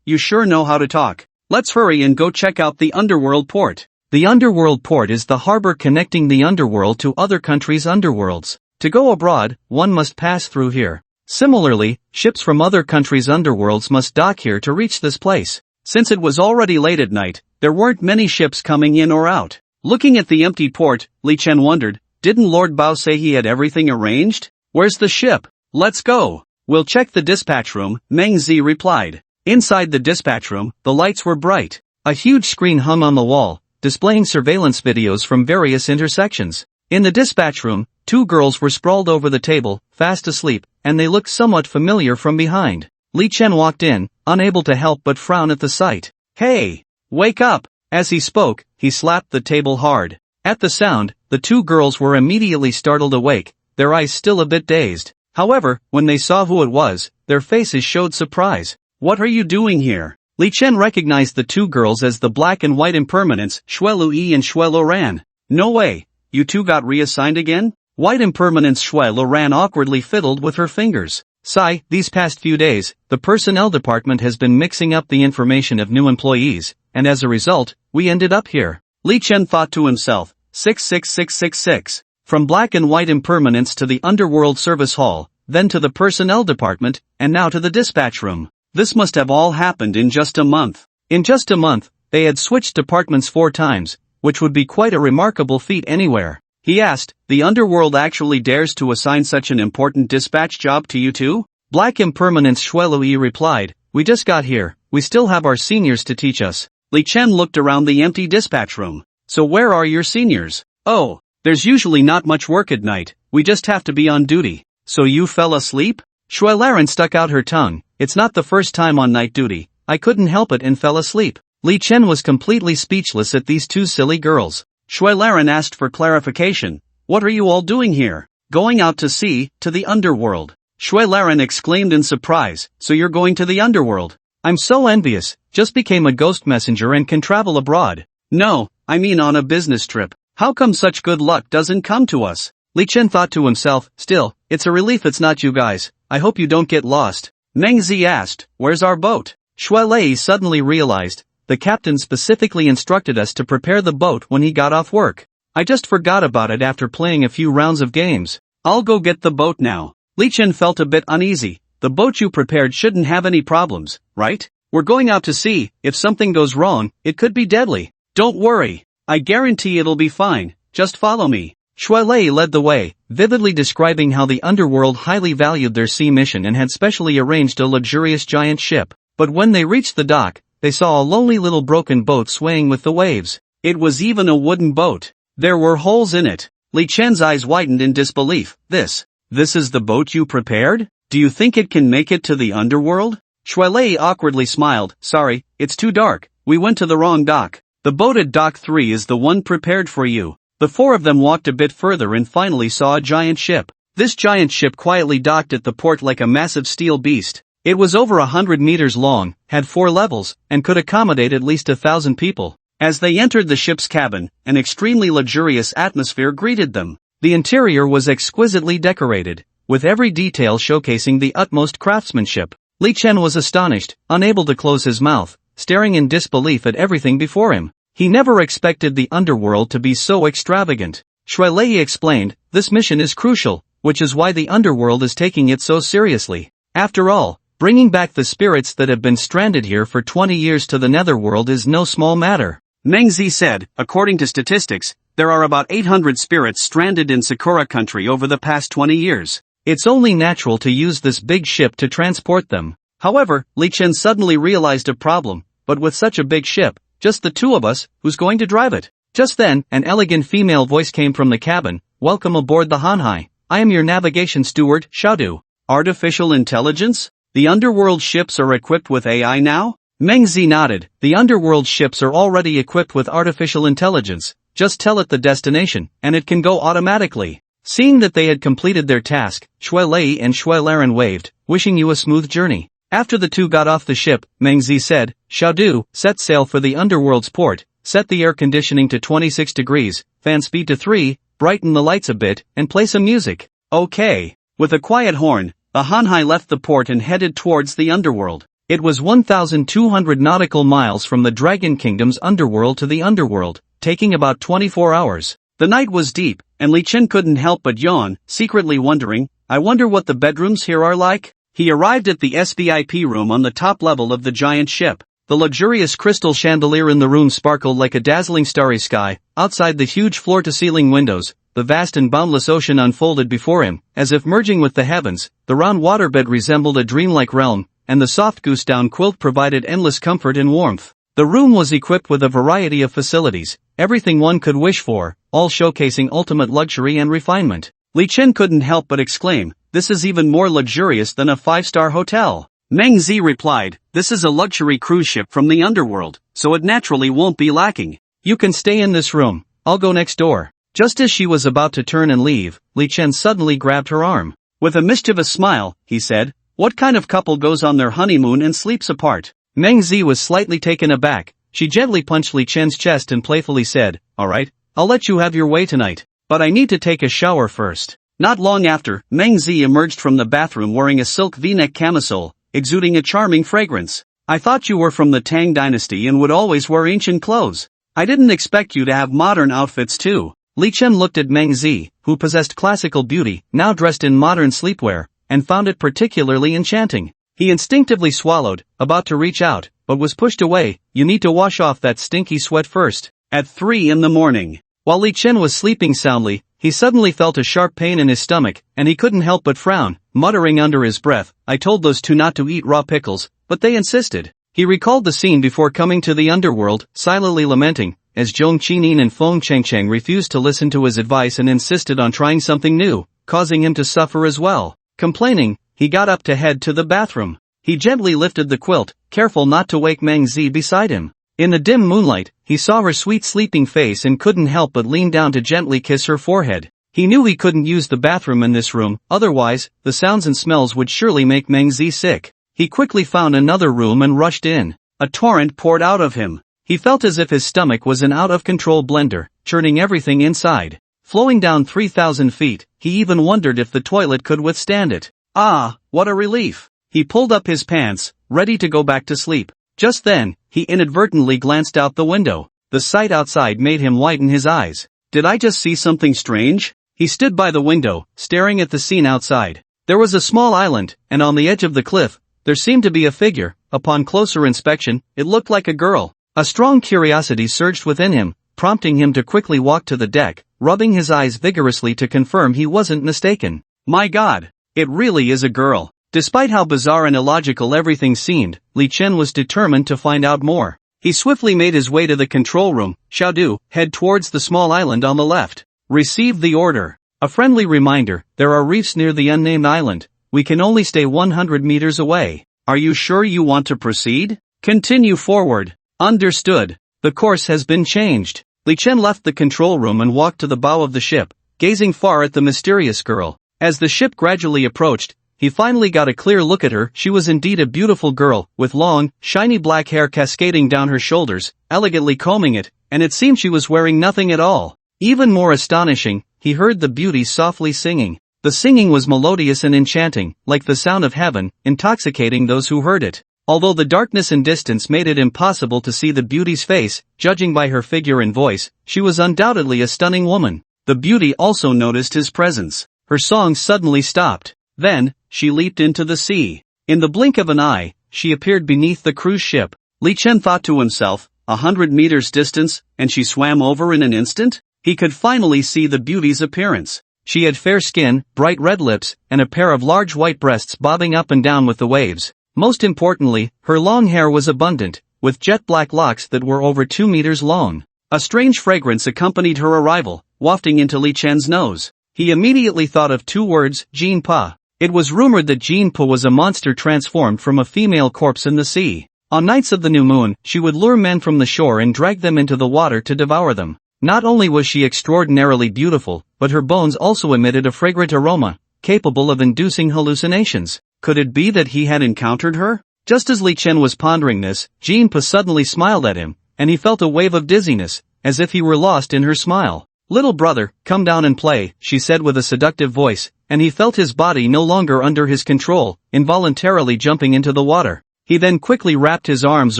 you sure know how to talk. Let's hurry and go check out the underworld port. The underworld port is the harbor connecting the underworld to other countries' underworlds. To go abroad, one must pass through here. Similarly, ships from other countries' underworlds must dock here to reach this place. Since it was already late at night, there weren't many ships coming in or out. Looking at the empty port, Li Chen wondered, didn't Lord Bao say he had everything arranged? Where's the ship? Let's go. We'll check the dispatch room, Meng Zi replied. Inside the dispatch room, the lights were bright. A huge screen hung on the wall, displaying surveillance videos from various intersections. In the dispatch room, two girls were sprawled over the table, fast asleep, and they looked somewhat familiar from behind. Li Chen walked in, unable to help but frown at the sight. Hey! Wake up! As he spoke, he slapped the table hard. At the sound, the two girls were immediately startled awake, their eyes still a bit dazed. However, when they saw who it was, their faces showed surprise. What are you doing here? Li Chen recognized the two girls as the black and white impermanents, Xue Luyi and Xue Luran. No way, you two got reassigned again? White impermanence Xue Luran awkwardly fiddled with her fingers. Sigh, these past few days, the personnel department has been mixing up the information of new employees, and as a result, we ended up here. Li Chen thought to himself, 66666. From black and white impermanence to the underworld service hall, then to the personnel department, and now to the dispatch room. This must have all happened in just a month. In just a month, they had switched departments 4 times, which would be quite a remarkable feat anywhere. He asked, the underworld actually dares to assign such an important dispatch job to you too? Black impermanence Shuelui replied, we just got here, we still have our seniors to teach us. Li Chen looked around the empty dispatch room. So where are your seniors? Oh, there's usually not much work at night, we just have to be on duty. So you fell asleep? Shuelaran stuck out her tongue, it's not the first time on night duty, I couldn't help it and fell asleep. Li Chen was completely speechless at these two silly girls. Shuelaran asked for clarification, what are you all doing here? Going out to sea, to the underworld. Shuelaran exclaimed in surprise, so you're going to the underworld? I'm so envious, just became a ghost messenger and can travel abroad. No, I mean on a business trip. How come such good luck doesn't come to us? Li Chen thought to himself, still, it's a relief it's not you guys, I hope you don't get lost. Meng Zi asked, where's our boat? Shuelei suddenly realized, the captain specifically instructed us to prepare the boat when he got off work. I just forgot about it after playing a few rounds of games. I'll go get the boat now. Li Chen felt a bit uneasy. The boat you prepared shouldn't have any problems, right? We're going out to sea, if something goes wrong, it could be deadly. Don't worry. I guarantee it'll be fine, just follow me. Shuelei led the way, vividly describing how the underworld highly valued their sea mission and had specially arranged a luxurious giant ship. But when they reached the dock, they saw a lonely little broken boat swaying with the waves. It was even a wooden boat. There were holes in it. Li Chen's eyes widened in disbelief. This is the boat you prepared? Do you think it can make it to the underworld? Shuelei awkwardly smiled. Sorry, it's too dark. We went to the wrong dock. The boat at dock 3 is the one prepared for you. The 4 of them walked a bit further and finally saw a giant ship. This giant ship quietly docked at the port like a massive steel beast. It was over 100 meters long, had 4 levels, and could accommodate at least 1,000 people. As they entered the ship's cabin, an extremely luxurious atmosphere greeted them. The interior was exquisitely decorated, with every detail showcasing the utmost craftsmanship. Li Chen was astonished, unable to close his mouth, staring in disbelief at everything before him. He never expected the underworld to be so extravagant. Shuelei explained, this mission is crucial, which is why the underworld is taking it so seriously. After all, bringing back the spirits that have been stranded here for 20 years to the netherworld is no small matter. Meng Zi said, according to statistics, there are about 800 spirits stranded in Sakura country over the past 20 years. It's only natural to use this big ship to transport them. However, Li Chen suddenly realized a problem, but with such a big ship, Just the two of us, who's going to drive it? Just then, an elegant female voice came from the cabin. Welcome aboard the Hanhai. I am your navigation steward, Xiaodu. Artificial intelligence? The underworld ships are equipped with AI now? Meng Zi nodded. The underworld ships are already equipped with artificial intelligence. Just tell it the destination, and it can go automatically. Seeing that they had completed their task, Shui Lei and Shui Laren waved, wishing you a smooth journey. After the two got off the ship, Meng Zi said, Xiaodu, set sail for the underworld's port, set the air conditioning to 26 degrees, fan speed to 3, brighten the lights a bit, and play some music. Okay. With a quiet horn, the Hanhai left the port and headed towards the underworld. It was 1,200 nautical miles from the Dragon Kingdom's underworld to the underworld, taking about 24 hours. The night was deep, and Li Chen couldn't help but yawn, secretly wondering, I wonder what the bedrooms here are like? He arrived at the SVIP room on the top level of the giant ship. The luxurious crystal chandelier in the room sparkled like a dazzling starry sky. Outside the huge floor-to-ceiling windows, the vast and boundless ocean unfolded before him, as if merging with the heavens. The round waterbed resembled a dreamlike realm, and the soft goose-down quilt provided endless comfort and warmth. The room was equipped with a variety of facilities, everything one could wish for, all showcasing ultimate luxury and refinement. Li Chen couldn't help but exclaim, this is even more luxurious than a five-star hotel. Meng Zi replied, this is a luxury cruise ship from the underworld, so it naturally won't be lacking. You can stay in this room, I'll go next door. Just as she was about to turn and leave, Li Chen suddenly grabbed her arm. With a mischievous smile, he said, what kind of couple goes on their honeymoon and sleeps apart? Meng Zi was slightly taken aback. She gently punched Li Chen's chest and playfully said, alright, I'll let you have your way tonight, but I need to take a shower first. Not long after, Meng Zi emerged from the bathroom wearing a silk v-neck camisole, exuding a charming fragrance. I thought you were from the Tang Dynasty and would always wear ancient clothes. I didn't expect you to have modern outfits too. Li Chen looked at Meng Zi, who possessed classical beauty, now dressed in modern sleepwear, and found it particularly enchanting. He instinctively swallowed, about to reach out, but was pushed away. You need to wash off that stinky sweat first. At 3 in the morning. While Li Chen was sleeping soundly, he suddenly felt a sharp pain in his stomach, and he couldn't help but frown, muttering under his breath, I told those two not to eat raw pickles, but they insisted. He recalled the scene before coming to the underworld, silently lamenting, as Zhong Qinin and Feng Chengcheng refused to listen to his advice and insisted on trying something new, causing him to suffer as well. Complaining, he got up to head to the bathroom. He gently lifted the quilt, careful not to wake Meng Zi beside him. In the dim moonlight, he saw her sweet sleeping face and couldn't help but lean down to gently kiss her forehead. He knew he couldn't use the bathroom in this room, otherwise, the sounds and smells would surely make Meng Zi sick. He quickly found another room and rushed in. A torrent poured out of him. He felt as if his stomach was an out-of-control blender, churning everything inside. Flowing down 3,000 feet, he even wondered if the toilet could withstand it. Ah, what a relief. He pulled up his pants, ready to go back to sleep. Just then, he inadvertently glanced out the window. The sight outside made him widen his eyes. Did I just see something strange? He stood by the window, staring at the scene outside. There was a small island, and on the edge of the cliff, there seemed to be a figure. Upon closer inspection, it looked like a girl. A strong curiosity surged within him, prompting him to quickly walk to the deck, rubbing his eyes vigorously to confirm he wasn't mistaken. My God, it really is a girl. Despite how bizarre and illogical everything seemed, Li Chen was determined to find out more. He swiftly made his way to the control room. Xiaodu, head towards the small island on the left. Receive the order. A friendly reminder, there are reefs near the unnamed island. We can only stay 100 meters away. Are you sure you want to proceed? Continue forward. Understood. The course has been changed. Li Chen left the control room and walked to the bow of the ship, gazing far at the mysterious girl. As the ship gradually approached, he finally got a clear look at her. She was indeed a beautiful girl, with long, shiny black hair cascading down her shoulders, elegantly combing it, and it seemed she was wearing nothing at all. Even more astonishing, he heard the beauty softly singing. The singing was melodious and enchanting, like the sound of heaven, intoxicating those who heard it. Although the darkness and distance made it impossible to see the beauty's face, judging by her figure and voice, she was undoubtedly a stunning woman. The beauty also noticed his presence. Her song suddenly stopped. Then, she leaped into the sea. In the blink of an eye, she appeared beneath the cruise ship. Li Chen thought to himself, 100 meters distance, and she swam over in an instant? He could finally see the beauty's appearance. She had fair skin, bright red lips, and a pair of large white breasts bobbing up and down with the waves. Most importantly, her long hair was abundant, with jet-black locks that were over 2 meters long. A strange fragrance accompanied her arrival, wafting into Li Chen's nose. He immediately thought of 2 words, Jin Pa. It was rumored that Jin Pa was a monster transformed from a female corpse in the sea. On nights of the new moon, she would lure men from the shore and drag them into the water to devour them. Not only was she extraordinarily beautiful, but her bones also emitted a fragrant aroma, capable of inducing hallucinations. Could it be that he had encountered her? Just as Li Chen was pondering this, Jin Pa suddenly smiled at him, and he felt a wave of dizziness, as if he were lost in her smile. "Little brother, come down and play," she said with a seductive voice, and he felt his body no longer under his control, involuntarily jumping into the water. He then quickly wrapped his arms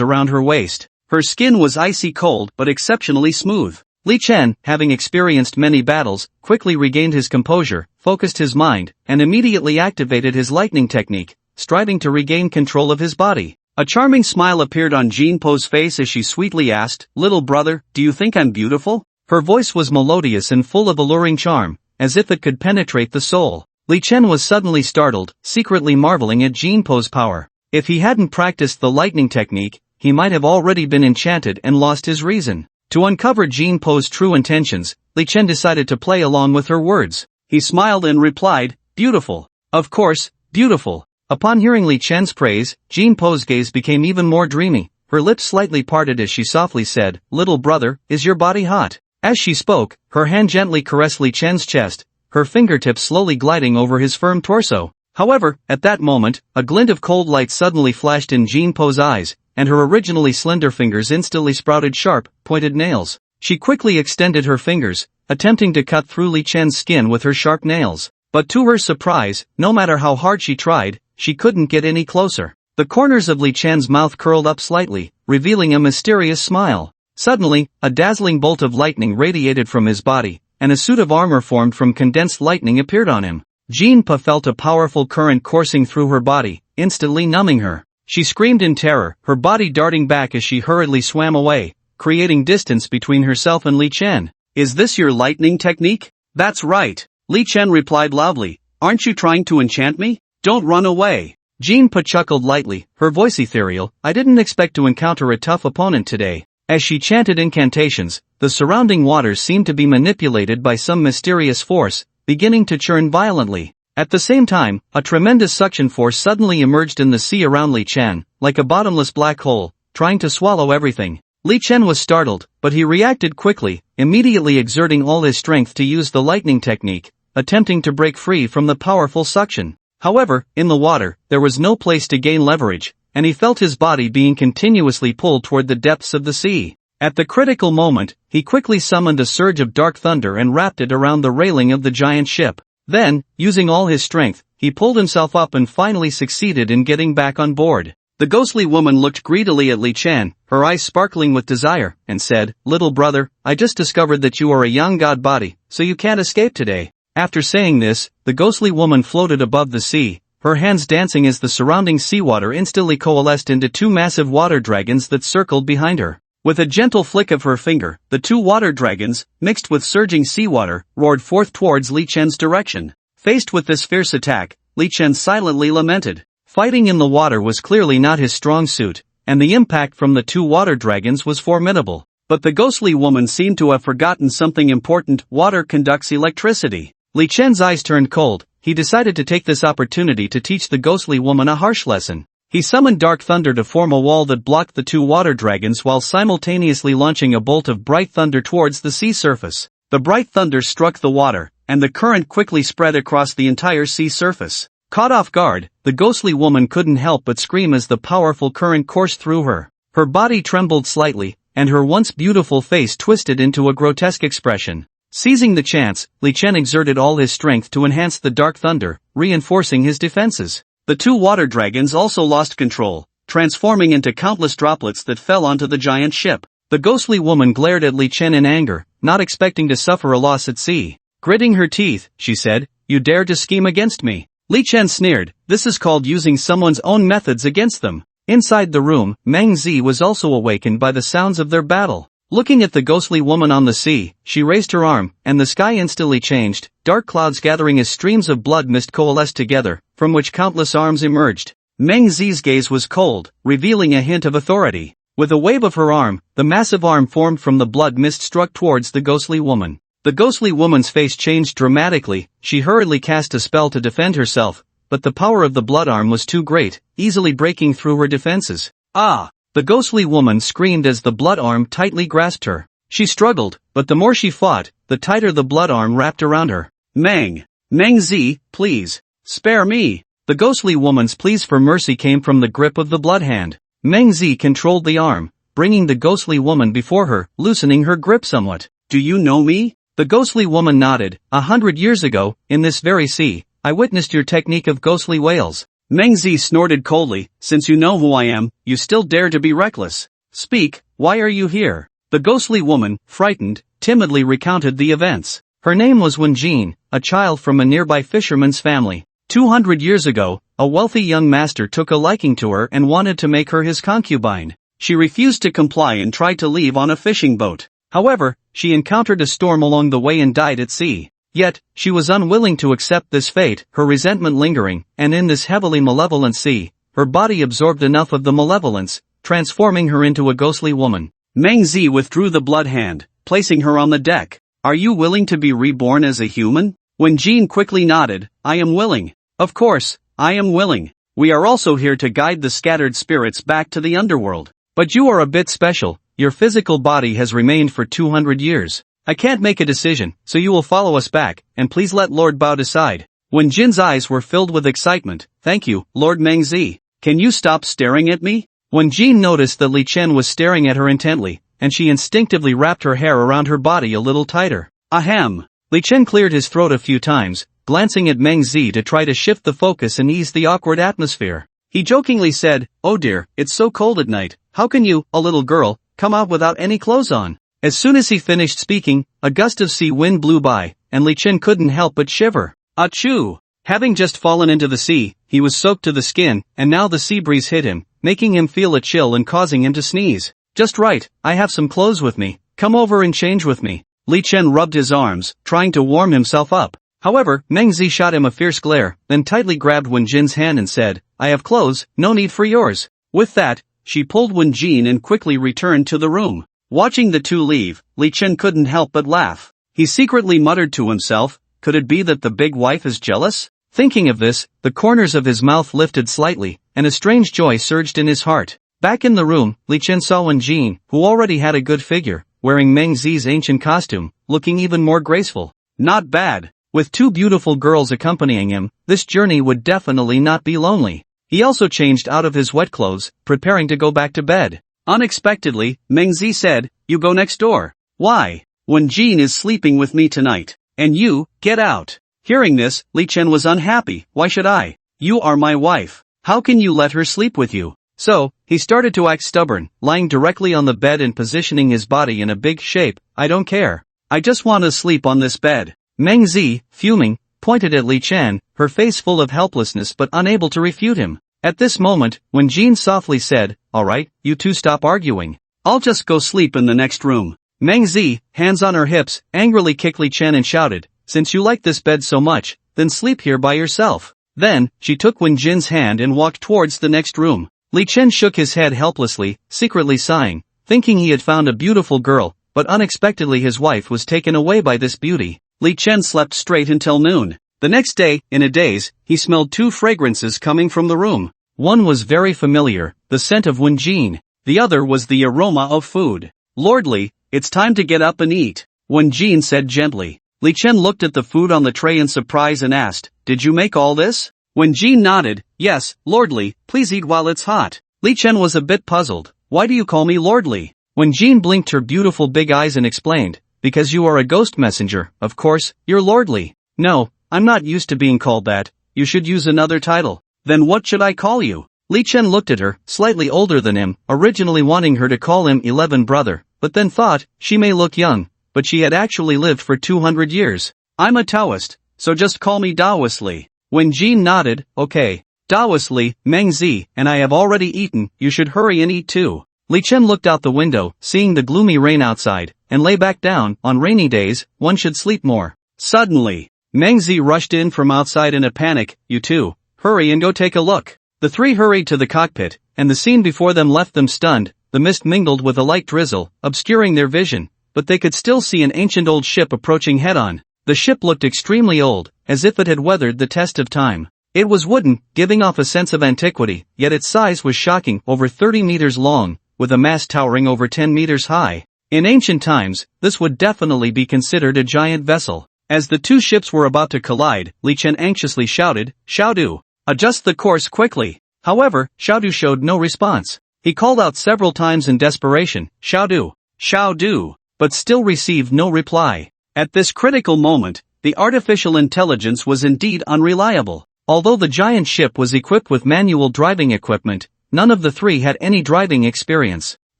around her waist. Her skin was icy cold but exceptionally smooth. Li Chen, having experienced many battles, quickly regained his composure, focused his mind, and immediately activated his lightning technique, striving to regain control of his body. A charming smile appeared on Jin Po's face as she sweetly asked, "Little brother, do you think I'm beautiful?" Her voice was melodious and full of alluring charm, as if it could penetrate the soul. Li Chen was suddenly startled, secretly marveling at Jin Po's power. If he hadn't practiced the lightning technique, he might have already been enchanted and lost his reason. To uncover Jin Po's true intentions, Li Chen decided to play along with her words. He smiled and replied, "Beautiful. Of course, beautiful." Upon hearing Li Chen's praise, Jin Po's gaze became even more dreamy. Her lips slightly parted as she softly said, "Little brother, is your body hot?" As she spoke, her hand gently caressed Li Chen's chest, her fingertips slowly gliding over his firm torso. However, at that moment, a glint of cold light suddenly flashed in Jin Po's eyes, and her originally slender fingers instantly sprouted sharp, pointed nails. She quickly extended her fingers, attempting to cut through Li Chen's skin with her sharp nails. But to her surprise, no matter how hard she tried, she couldn't get any closer. The corners of Li Chen's mouth curled up slightly, revealing a mysterious smile. Suddenly, a dazzling bolt of lightning radiated from his body, and a suit of armor formed from condensed lightning appeared on him. Jin Pa felt a powerful current coursing through her body, instantly numbing her. She screamed in terror, her body darting back as she hurriedly swam away, creating distance between herself and Li Chen. "Is this your lightning technique?" "That's right," Li Chen replied loudly. "Aren't you trying to enchant me? Don't run away." Jin Pa chuckled lightly, her voice ethereal. "I didn't expect to encounter a tough opponent today." As she chanted incantations, the surrounding waters seemed to be manipulated by some mysterious force, beginning to churn violently. At the same time, a tremendous suction force suddenly emerged in the sea around Li Chen, like a bottomless black hole, trying to swallow everything. Li Chen was startled, but he reacted quickly, immediately exerting all his strength to use the lightning technique, attempting to break free from the powerful suction. However, in the water, there was no place to gain leverage, and he felt his body being continuously pulled toward the depths of the sea. At the critical moment, he quickly summoned a surge of dark thunder and wrapped it around the railing of the giant ship. Then, using all his strength, he pulled himself up and finally succeeded in getting back on board. The ghostly woman looked greedily at Li Chen, her eyes sparkling with desire, and said, "Little brother, I just discovered that you are a young god body, so you can't escape today." After saying this, the ghostly woman floated above the sea, her hands dancing as the surrounding seawater instantly coalesced into 2 massive water dragons that circled behind her. With a gentle flick of her finger, the 2 water dragons, mixed with surging seawater, roared forth towards Li Chen's direction. Faced with this fierce attack, Li Chen silently lamented. Fighting in the water was clearly not his strong suit, and the impact from the 2 water dragons was formidable. But the ghostly woman seemed to have forgotten something important: water conducts electricity. Li Chen's eyes turned cold. He decided to take this opportunity to teach the ghostly woman a harsh lesson. He summoned dark thunder to form a wall that blocked the 2 water dragons while simultaneously launching a bolt of bright thunder towards the sea surface. The bright thunder struck the water, and the current quickly spread across the entire sea surface. Caught off guard, the ghostly woman couldn't help but scream as the powerful current coursed through her. Her body trembled slightly, and her once beautiful face twisted into a grotesque expression. Seizing the chance, Li Chen exerted all his strength to enhance the dark thunder, reinforcing his defenses. The 2 water dragons also lost control, transforming into countless droplets that fell onto the giant ship. The ghostly woman glared at Li Chen in anger, not expecting to suffer a loss at sea. Gritting her teeth, she said, "You dare to scheme against me?" Li Chen sneered. "This is called using someone's own methods against them." Inside the room, Meng Zi was also awakened by the sounds of their battle. Looking at the ghostly woman on the sea, she raised her arm, and the sky instantly changed. Dark clouds gathering as streams of blood mist coalesced together, from which countless arms emerged. Meng Zi's gaze was cold, revealing a hint of authority. With a wave of her arm, the massive arm formed from the blood mist struck towards the ghostly woman. The ghostly woman's face changed dramatically. She hurriedly cast a spell to defend herself, but the power of the blood arm was too great, easily breaking through her defenses. Ah! The ghostly woman screamed as the blood arm tightly grasped her. She struggled, but the more she fought, the tighter the blood arm wrapped around her. Meng Zi, please. Spare me. The ghostly woman's pleas for mercy came from the grip of the blood hand. Meng Zi controlled the arm, bringing the ghostly woman before her, loosening her grip somewhat. Do you know me? The ghostly woman nodded. 100 years ago, in this very sea, I witnessed your technique of ghostly whales. Meng Zi snorted coldly. Since you know who I am, you still dare to be reckless. Speak, why are you here? The ghostly woman, frightened, timidly recounted the events. Her name was Wenjin, a child from a nearby fisherman's family. 200 years ago, a wealthy young master took a liking to her and wanted to make her his concubine. She refused to comply and tried to leave on a fishing boat. However, she encountered a storm along the way and died at sea. Yet, she was unwilling to accept this fate, her resentment lingering, and in this heavily malevolent sea, her body absorbed enough of the malevolence, transforming her into a ghostly woman. Meng Zi withdrew the blood hand, placing her on the deck. Are you willing to be reborn as a human? When Jean quickly nodded, I am willing. Of course, I am willing. We are also here to guide the scattered spirits back to the underworld. But you are a bit special. Your physical body has remained for 200 years. I can't make a decision, so you will follow us back, and please let Lord Bao decide. When Jin's eyes were filled with excitement, thank you, Lord Meng Zi. Can you stop staring at me? When Jin noticed that Li Chen was staring at her intently, and she instinctively wrapped her hair around her body a little tighter. Ahem. Li Chen cleared his throat a few times, glancing at Meng Zi to try to shift the focus and ease the awkward atmosphere. He jokingly said, oh dear, it's so cold at night, how can you, a little girl, come out without any clothes on? As soon as he finished speaking, a gust of sea wind blew by, and Li Chen couldn't help but shiver. Achoo! Having just fallen into the sea, he was soaked to the skin, and now the sea breeze hit him, making him feel a chill and causing him to sneeze. Just right, I have some clothes with me, come over and change with me. Li Chen rubbed his arms, trying to warm himself up. However, Meng Zi shot him a fierce glare, then tightly grabbed Wen Jin's hand and said, I have clothes, no need for yours. With that, she pulled Wen Jin and quickly returned to the room. Watching the two leave, Li Chen couldn't help but laugh. He secretly muttered to himself, could it be that the big wife is jealous? Thinking of this, the corners of his mouth lifted slightly, and a strange joy surged in his heart. Back in the room, Li Chen saw Wen Jin, who already had a good figure, wearing Meng Zi's ancient costume, looking even more graceful. Not bad. With two beautiful girls accompanying him, this journey would definitely not be lonely. He also changed out of his wet clothes, preparing to go back to bed. Unexpectedly, Meng Zi said, you go next door. Why? Wen Jin is sleeping with me tonight. And you, get out. Hearing this, Li Chen was unhappy. Why should I? You are my wife. How can you let her sleep with you? So, he started to act stubborn, lying directly on the bed and positioning his body in a big shape. I don't care. I just want to sleep on this bed. Meng Zi, fuming, pointed at Li Chen, her face full of helplessness but unable to refute him. At this moment, when Jin softly said, alright, you two stop arguing. I'll just go sleep in the next room. Meng Zi, hands on her hips, angrily kicked Li Chen and shouted, since you like this bed so much, then sleep here by yourself. Then, she took Wen Jin's hand and walked towards the next room. Li Chen shook his head helplessly, secretly sighing, thinking he had found a beautiful girl, but unexpectedly his wife was taken away by this beauty. Li Chen slept straight until noon. The next day, in a daze, he smelled two fragrances coming from the room. One was very familiar, the scent of Wen Jin. The other was the aroma of food. Lordly, it's time to get up and eat, Wen Jin said gently. Li Chen looked at the food on the tray in surprise and asked, did you make all this? Wen Jin nodded, yes, Lordly, please eat while it's hot. Li Chen was a bit puzzled. Why do you call me Lordly? Wen Jin blinked her beautiful big eyes and explained, because you are a ghost messenger, of course, you're Lordly. No, I'm not used to being called that, you should use another title. Then what should I call you? Li Chen looked at her, slightly older than him, originally wanting her to call him 11 brother, but then thought, she may look young, but she had actually lived for 200 years. I'm a Taoist, so just call me Taoist Li. When Jin nodded, okay. Taoist Li, Meng Zi, and I have already eaten, you should hurry and eat too. Li Chen looked out the window, seeing the gloomy rain outside, and lay back down. On rainy days, one should sleep more. Suddenly, Meng Zi rushed in from outside in a panic. You two, hurry and go take a look. The three hurried to the cockpit, and the scene before them left them stunned. the mist mingled with a light drizzle, obscuring their vision, but they could still see an ancient old ship approaching head-on. The ship looked extremely old, as if it had weathered the test of time. It was wooden, giving off a sense of antiquity, yet its size was shocking, over 30 meters long, with a mast towering over 10 meters high. In ancient times, this would definitely be considered a giant vessel. As the two ships were about to collide, Li Chen anxiously shouted, "Xiaodu, adjust the course quickly." However, Xiaodu showed no response. He called out several times in desperation, "Xiaodu, Xiaodu," but still received no reply. At this critical moment, the artificial intelligence was indeed unreliable. Although the giant ship was equipped with manual driving equipment, none of the three had any driving experience.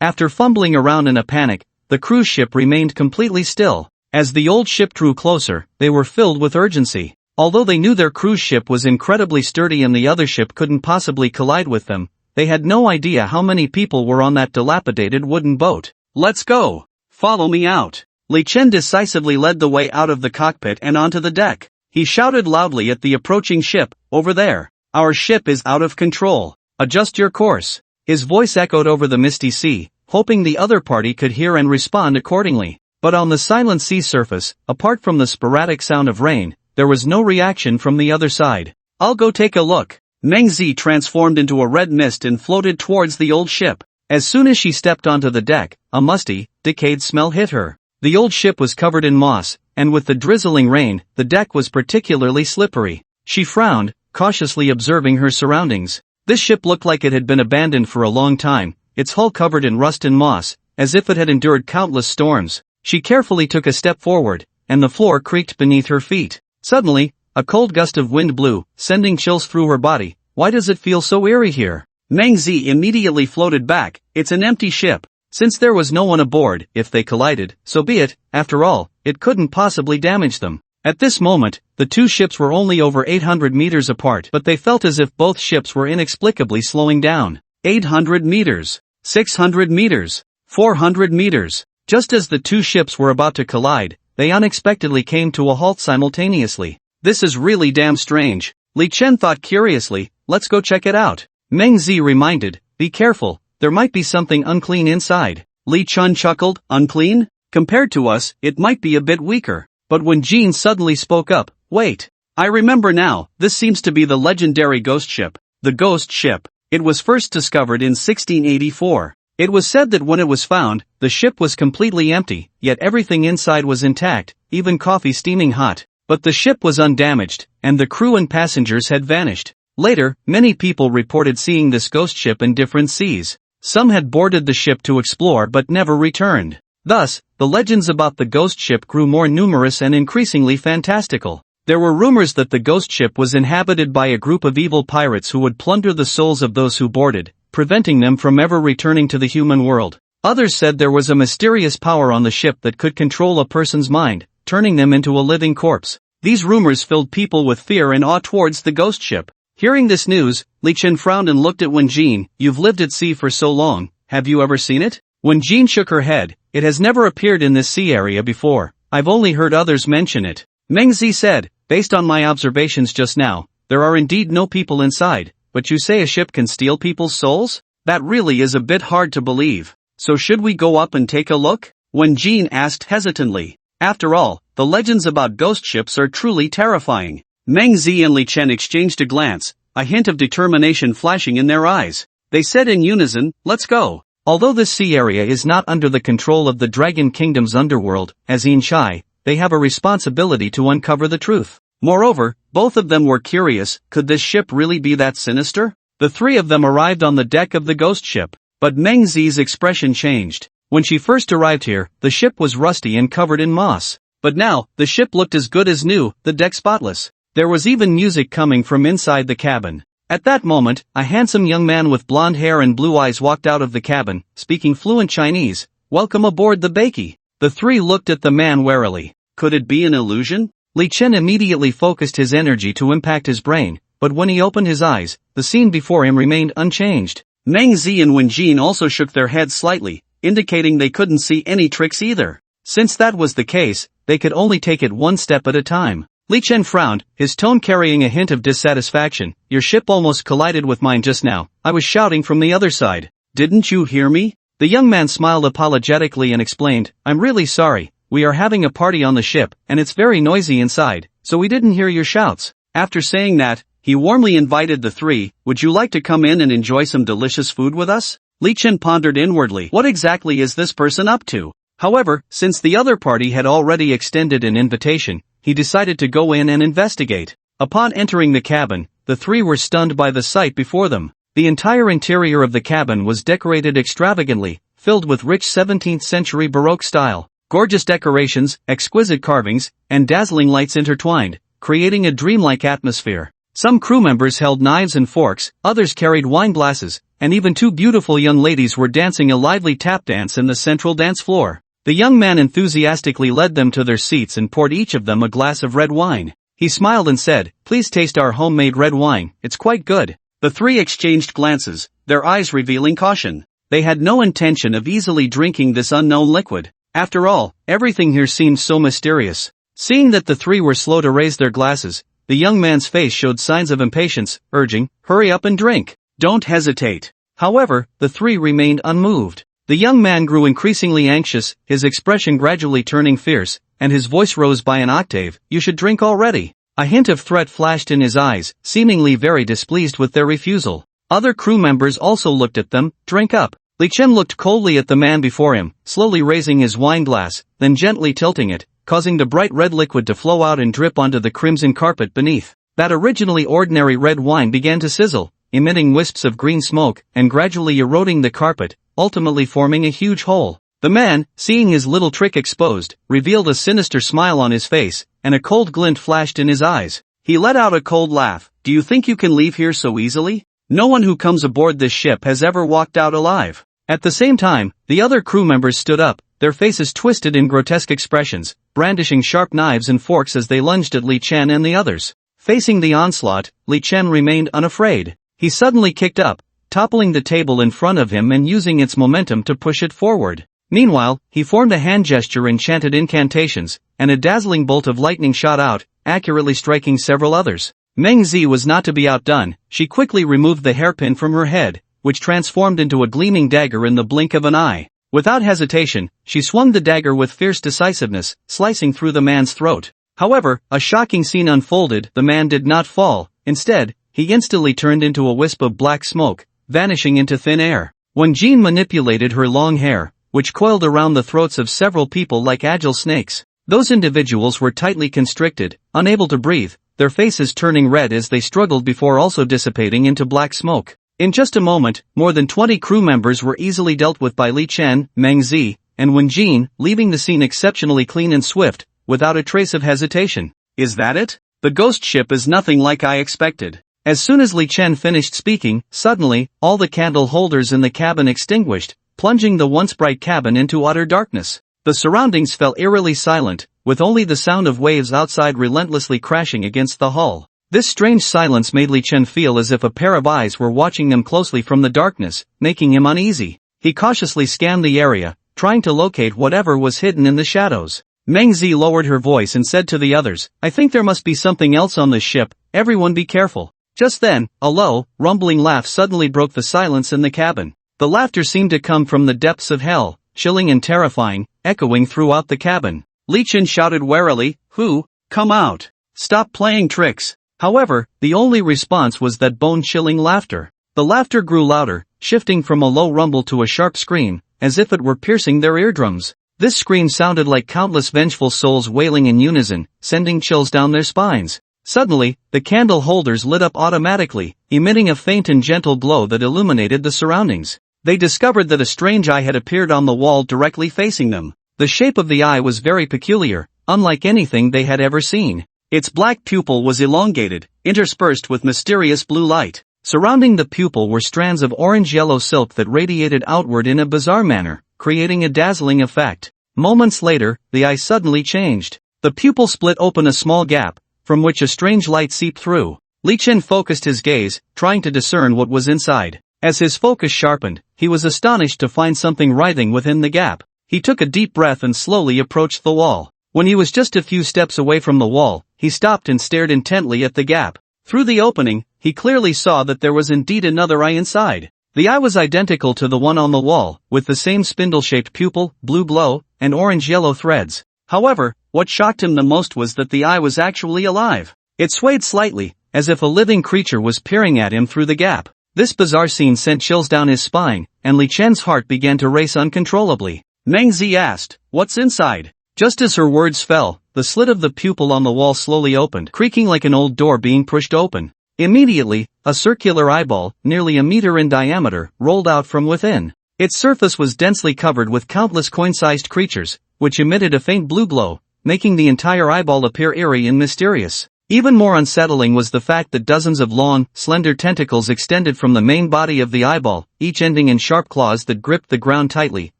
After fumbling around in a panic, the cruise ship remained completely still. As the old ship drew closer, they were filled with urgency. Although they knew their cruise ship was incredibly sturdy and the other ship couldn't possibly collide with them, they had no idea how many people were on that dilapidated wooden boat. "Let's go! Follow me out!" Li Chen decisively led the way out of the cockpit and onto the deck. He shouted loudly at the approaching ship, "Over there! Our ship is out of control! Adjust your course!" His voice echoed over the misty sea, hoping the other party could hear and respond accordingly. But on the silent sea surface, apart from the sporadic sound of rain, there was no reaction from the other side. "I'll go take a look." Meng Zi transformed into a red mist and floated towards the old ship. As soon as she stepped onto the deck, a musty, decayed smell hit her. The old ship was covered in moss, and with the drizzling rain, the deck was particularly slippery. She frowned, cautiously observing her surroundings. This ship looked like it had been abandoned for a long time, its hull covered in rust and moss, as if it had endured countless storms. She carefully took a step forward, and the floor creaked beneath her feet. Suddenly, a cold gust of wind blew, sending chills through her body. "Why does it feel so eerie here?" Meng Zi immediately floated back. "It's an empty ship." Since there was no one aboard, if they collided, so be it. After all, it couldn't possibly damage them. At this moment, the two ships were only over 800 meters apart, but they felt as if both ships were inexplicably slowing down. 800 meters, 600 meters, 400 meters. Just as the two ships were about to collide, they unexpectedly came to a halt simultaneously. "This is really damn strange," Li Chen thought curiously. "Let's go check it out." Meng Zi reminded, "Be careful, there might be something unclean inside." Li Chen chuckled, "Unclean? Compared to us, it might be a bit weaker." But when Jean suddenly spoke up, "Wait. I remember now, this seems to be the legendary ghost ship." The ghost ship. It was first discovered in 1684. It was said that when it was found, the ship was completely empty, yet everything inside was intact, even coffee steaming hot. But the ship was undamaged, and the crew and passengers had vanished. Later, many people reported seeing this ghost ship in different seas. Some had boarded the ship to explore but never returned. Thus, the legends about the ghost ship grew more numerous and increasingly fantastical. There were rumors that the ghost ship was inhabited by a group of evil pirates who would plunder the souls of those who boarded, preventing them from ever returning to the human world. Others said there was a mysterious power on the ship that could control a person's mind, turning them into a living corpse. These rumors filled people with fear and awe towards the ghost ship. Hearing this news, Li Chen frowned and looked at Wen Jin. "You've lived at sea for so long, have you ever seen it?" Wen Jin shook her head. "It has never appeared in this sea area before. I've only heard others mention it." Meng Zi said, "Based on my observations just now, there are indeed no people inside, but you say a ship can steal people's souls? That really is a bit hard to believe. So should we go up and take a look?" Wen Jin asked hesitantly. After all, the legends about ghost ships are truly terrifying. Meng Zi and Li Chen exchanged a glance, a hint of determination flashing in their eyes. They said in unison, "Let's go." Although this sea area is not under the control of the Dragon Kingdom's underworld, as in Shai, they have a responsibility to uncover the truth. Moreover, both of them were curious, could this ship really be that sinister? The three of them arrived on the deck of the ghost ship, but Meng Zi's expression changed. When she first arrived here, the ship was rusty and covered in moss. But now, the ship looked as good as new, the deck spotless. There was even music coming from inside the cabin. At that moment, a handsome young man with blonde hair and blue eyes walked out of the cabin, speaking fluent Chinese. "Welcome aboard the Bakey." The three looked at the man warily. Could it be an illusion? Li Chen immediately focused his energy to impact his brain, but when he opened his eyes, the scene before him remained unchanged. Meng Zi and Wen Jin also shook their heads slightly, indicating they couldn't see any tricks either. Since that was the case, they could only take it one step at a time. Li Chen frowned, his tone carrying a hint of dissatisfaction. "Your ship almost collided with mine just now. I was shouting from the other side. Didn't you hear me?" The young man smiled apologetically and explained, I'm really sorry, we are having a party on the ship, and it's very noisy inside, so we didn't hear your shouts. After saying that, he warmly invited the three, would you like to come in and enjoy some delicious food with us? Li Chen pondered inwardly, what exactly is this person up to? However, since the other party had already extended an invitation, he decided to go in and investigate. Upon entering the cabin, the three were stunned by the sight before them. The entire interior of the cabin was decorated extravagantly, filled with rich 17th century Baroque style. Gorgeous decorations, exquisite carvings, and dazzling lights intertwined, creating a dreamlike atmosphere. Some crew members held knives and forks, others carried wine glasses, and even two beautiful young ladies were dancing a lively tap dance in the central dance floor. The young man enthusiastically led them to their seats and poured each of them a glass of red wine. He smiled and said, please taste our homemade red wine, it's quite good. The three exchanged glances, their eyes revealing caution. They had no intention of easily drinking this unknown liquid. After all, everything here seemed so mysterious. Seeing that the three were slow to raise their glasses, the young man's face showed signs of impatience, urging, hurry up and drink. Don't hesitate. However, the three remained unmoved. The young man grew increasingly anxious, his expression gradually turning fierce, and his voice rose by an octave, you should drink already. A hint of threat flashed in his eyes, seemingly very displeased with their refusal. Other crew members also looked at them, drink up. Li Chen looked coldly at the man before him, slowly raising his wine glass, then gently tilting it, causing the bright red liquid to flow out and drip onto the crimson carpet beneath. That originally ordinary red wine began to sizzle, emitting wisps of green smoke, and gradually eroding the carpet, ultimately forming a huge hole. The man, seeing his little trick exposed, revealed a sinister smile on his face, and a cold glint flashed in his eyes. He let out a cold laugh. Do you think you can leave here so easily? No one who comes aboard this ship has ever walked out alive. At the same time, the other crew members stood up, their faces twisted in grotesque expressions, brandishing sharp knives and forks as they lunged at Li Chen and the others. Facing the onslaught, Li Chen remained unafraid. He suddenly kicked up, toppling the table in front of him and using its momentum to push it forward. Meanwhile, he formed a hand gesture and chanted incantations, and a dazzling bolt of lightning shot out, accurately striking several others. Meng Zi was not to be outdone. She quickly removed the hairpin from her head, which transformed into a gleaming dagger in the blink of an eye. Without hesitation, she swung the dagger with fierce decisiveness, slicing through the man's throat. However, a shocking scene unfolded. The man did not fall. Instead, he instantly turned into a wisp of black smoke, vanishing into thin air. When Jean manipulated her long hair, which coiled around the throats of several people like agile snakes, those individuals were tightly constricted, unable to breathe, their faces turning red as they struggled before also dissipating into black smoke. In just a moment, more than 20 crew members were easily dealt with by Li Chen, Meng Zi, and Wen Jin, leaving the scene exceptionally clean and swift, without a trace of hesitation. Is that it? The ghost ship is nothing like I expected. As soon as Li Chen finished speaking, suddenly, all the candle holders in the cabin extinguished, plunging the once bright cabin into utter darkness. The surroundings fell eerily silent, with only the sound of waves outside relentlessly crashing against the hull. This strange silence made Li Chen feel as if a pair of eyes were watching them closely from the darkness, making him uneasy. He cautiously scanned the area, trying to locate whatever was hidden in the shadows. Meng Zi lowered her voice and said to the others, I think there must be something else on this ship, everyone be careful. Just then, a low, rumbling laugh suddenly broke the silence in the cabin. The laughter seemed to come from the depths of hell, chilling and terrifying, echoing throughout the cabin. Li Chen shouted warily, Who? Come out. Stop playing tricks. However, the only response was that bone-chilling laughter. The laughter grew louder, shifting from a low rumble to a sharp scream, as if it were piercing their eardrums. This scream sounded like countless vengeful souls wailing in unison, sending chills down their spines. Suddenly, the candle holders lit up automatically, emitting a faint and gentle glow that illuminated the surroundings. They discovered that a strange eye had appeared on the wall directly facing them. The shape of the eye was very peculiar, unlike anything they had ever seen. Its black pupil was elongated, interspersed with mysterious blue light. Surrounding the pupil were strands of orange-yellow silk that radiated outward in a bizarre manner, creating a dazzling effect. Moments later, the eye suddenly changed. The pupil split open a small gap, from which a strange light seeped through. Li Chen focused his gaze, trying to discern what was inside. As his focus sharpened, he was astonished to find something writhing within the gap. He took a deep breath and slowly approached the wall. When he was just a few steps away from the wall, he stopped and stared intently at the gap. Through the opening, he clearly saw that there was indeed another eye inside. The eye was identical to the one on the wall, with the same spindle-shaped pupil, blue glow, and orange-yellow threads. However, what shocked him the most was that the eye was actually alive. It swayed slightly, as if a living creature was peering at him through the gap. This bizarre scene sent chills down his spine, and Li Chen's heart began to race uncontrollably. Meng Zi asked, "What's inside?" Just as her words fell, the slit of the pupil on the wall slowly opened, creaking like an old door being pushed open. Immediately, a circular eyeball, nearly a meter in diameter, rolled out from within. Its surface was densely covered with countless coin-sized creatures, which emitted a faint blue glow, making the entire eyeball appear eerie and mysterious. Even more unsettling was the fact that dozens of long, slender tentacles extended from the main body of the eyeball, each ending in sharp claws that gripped the ground tightly,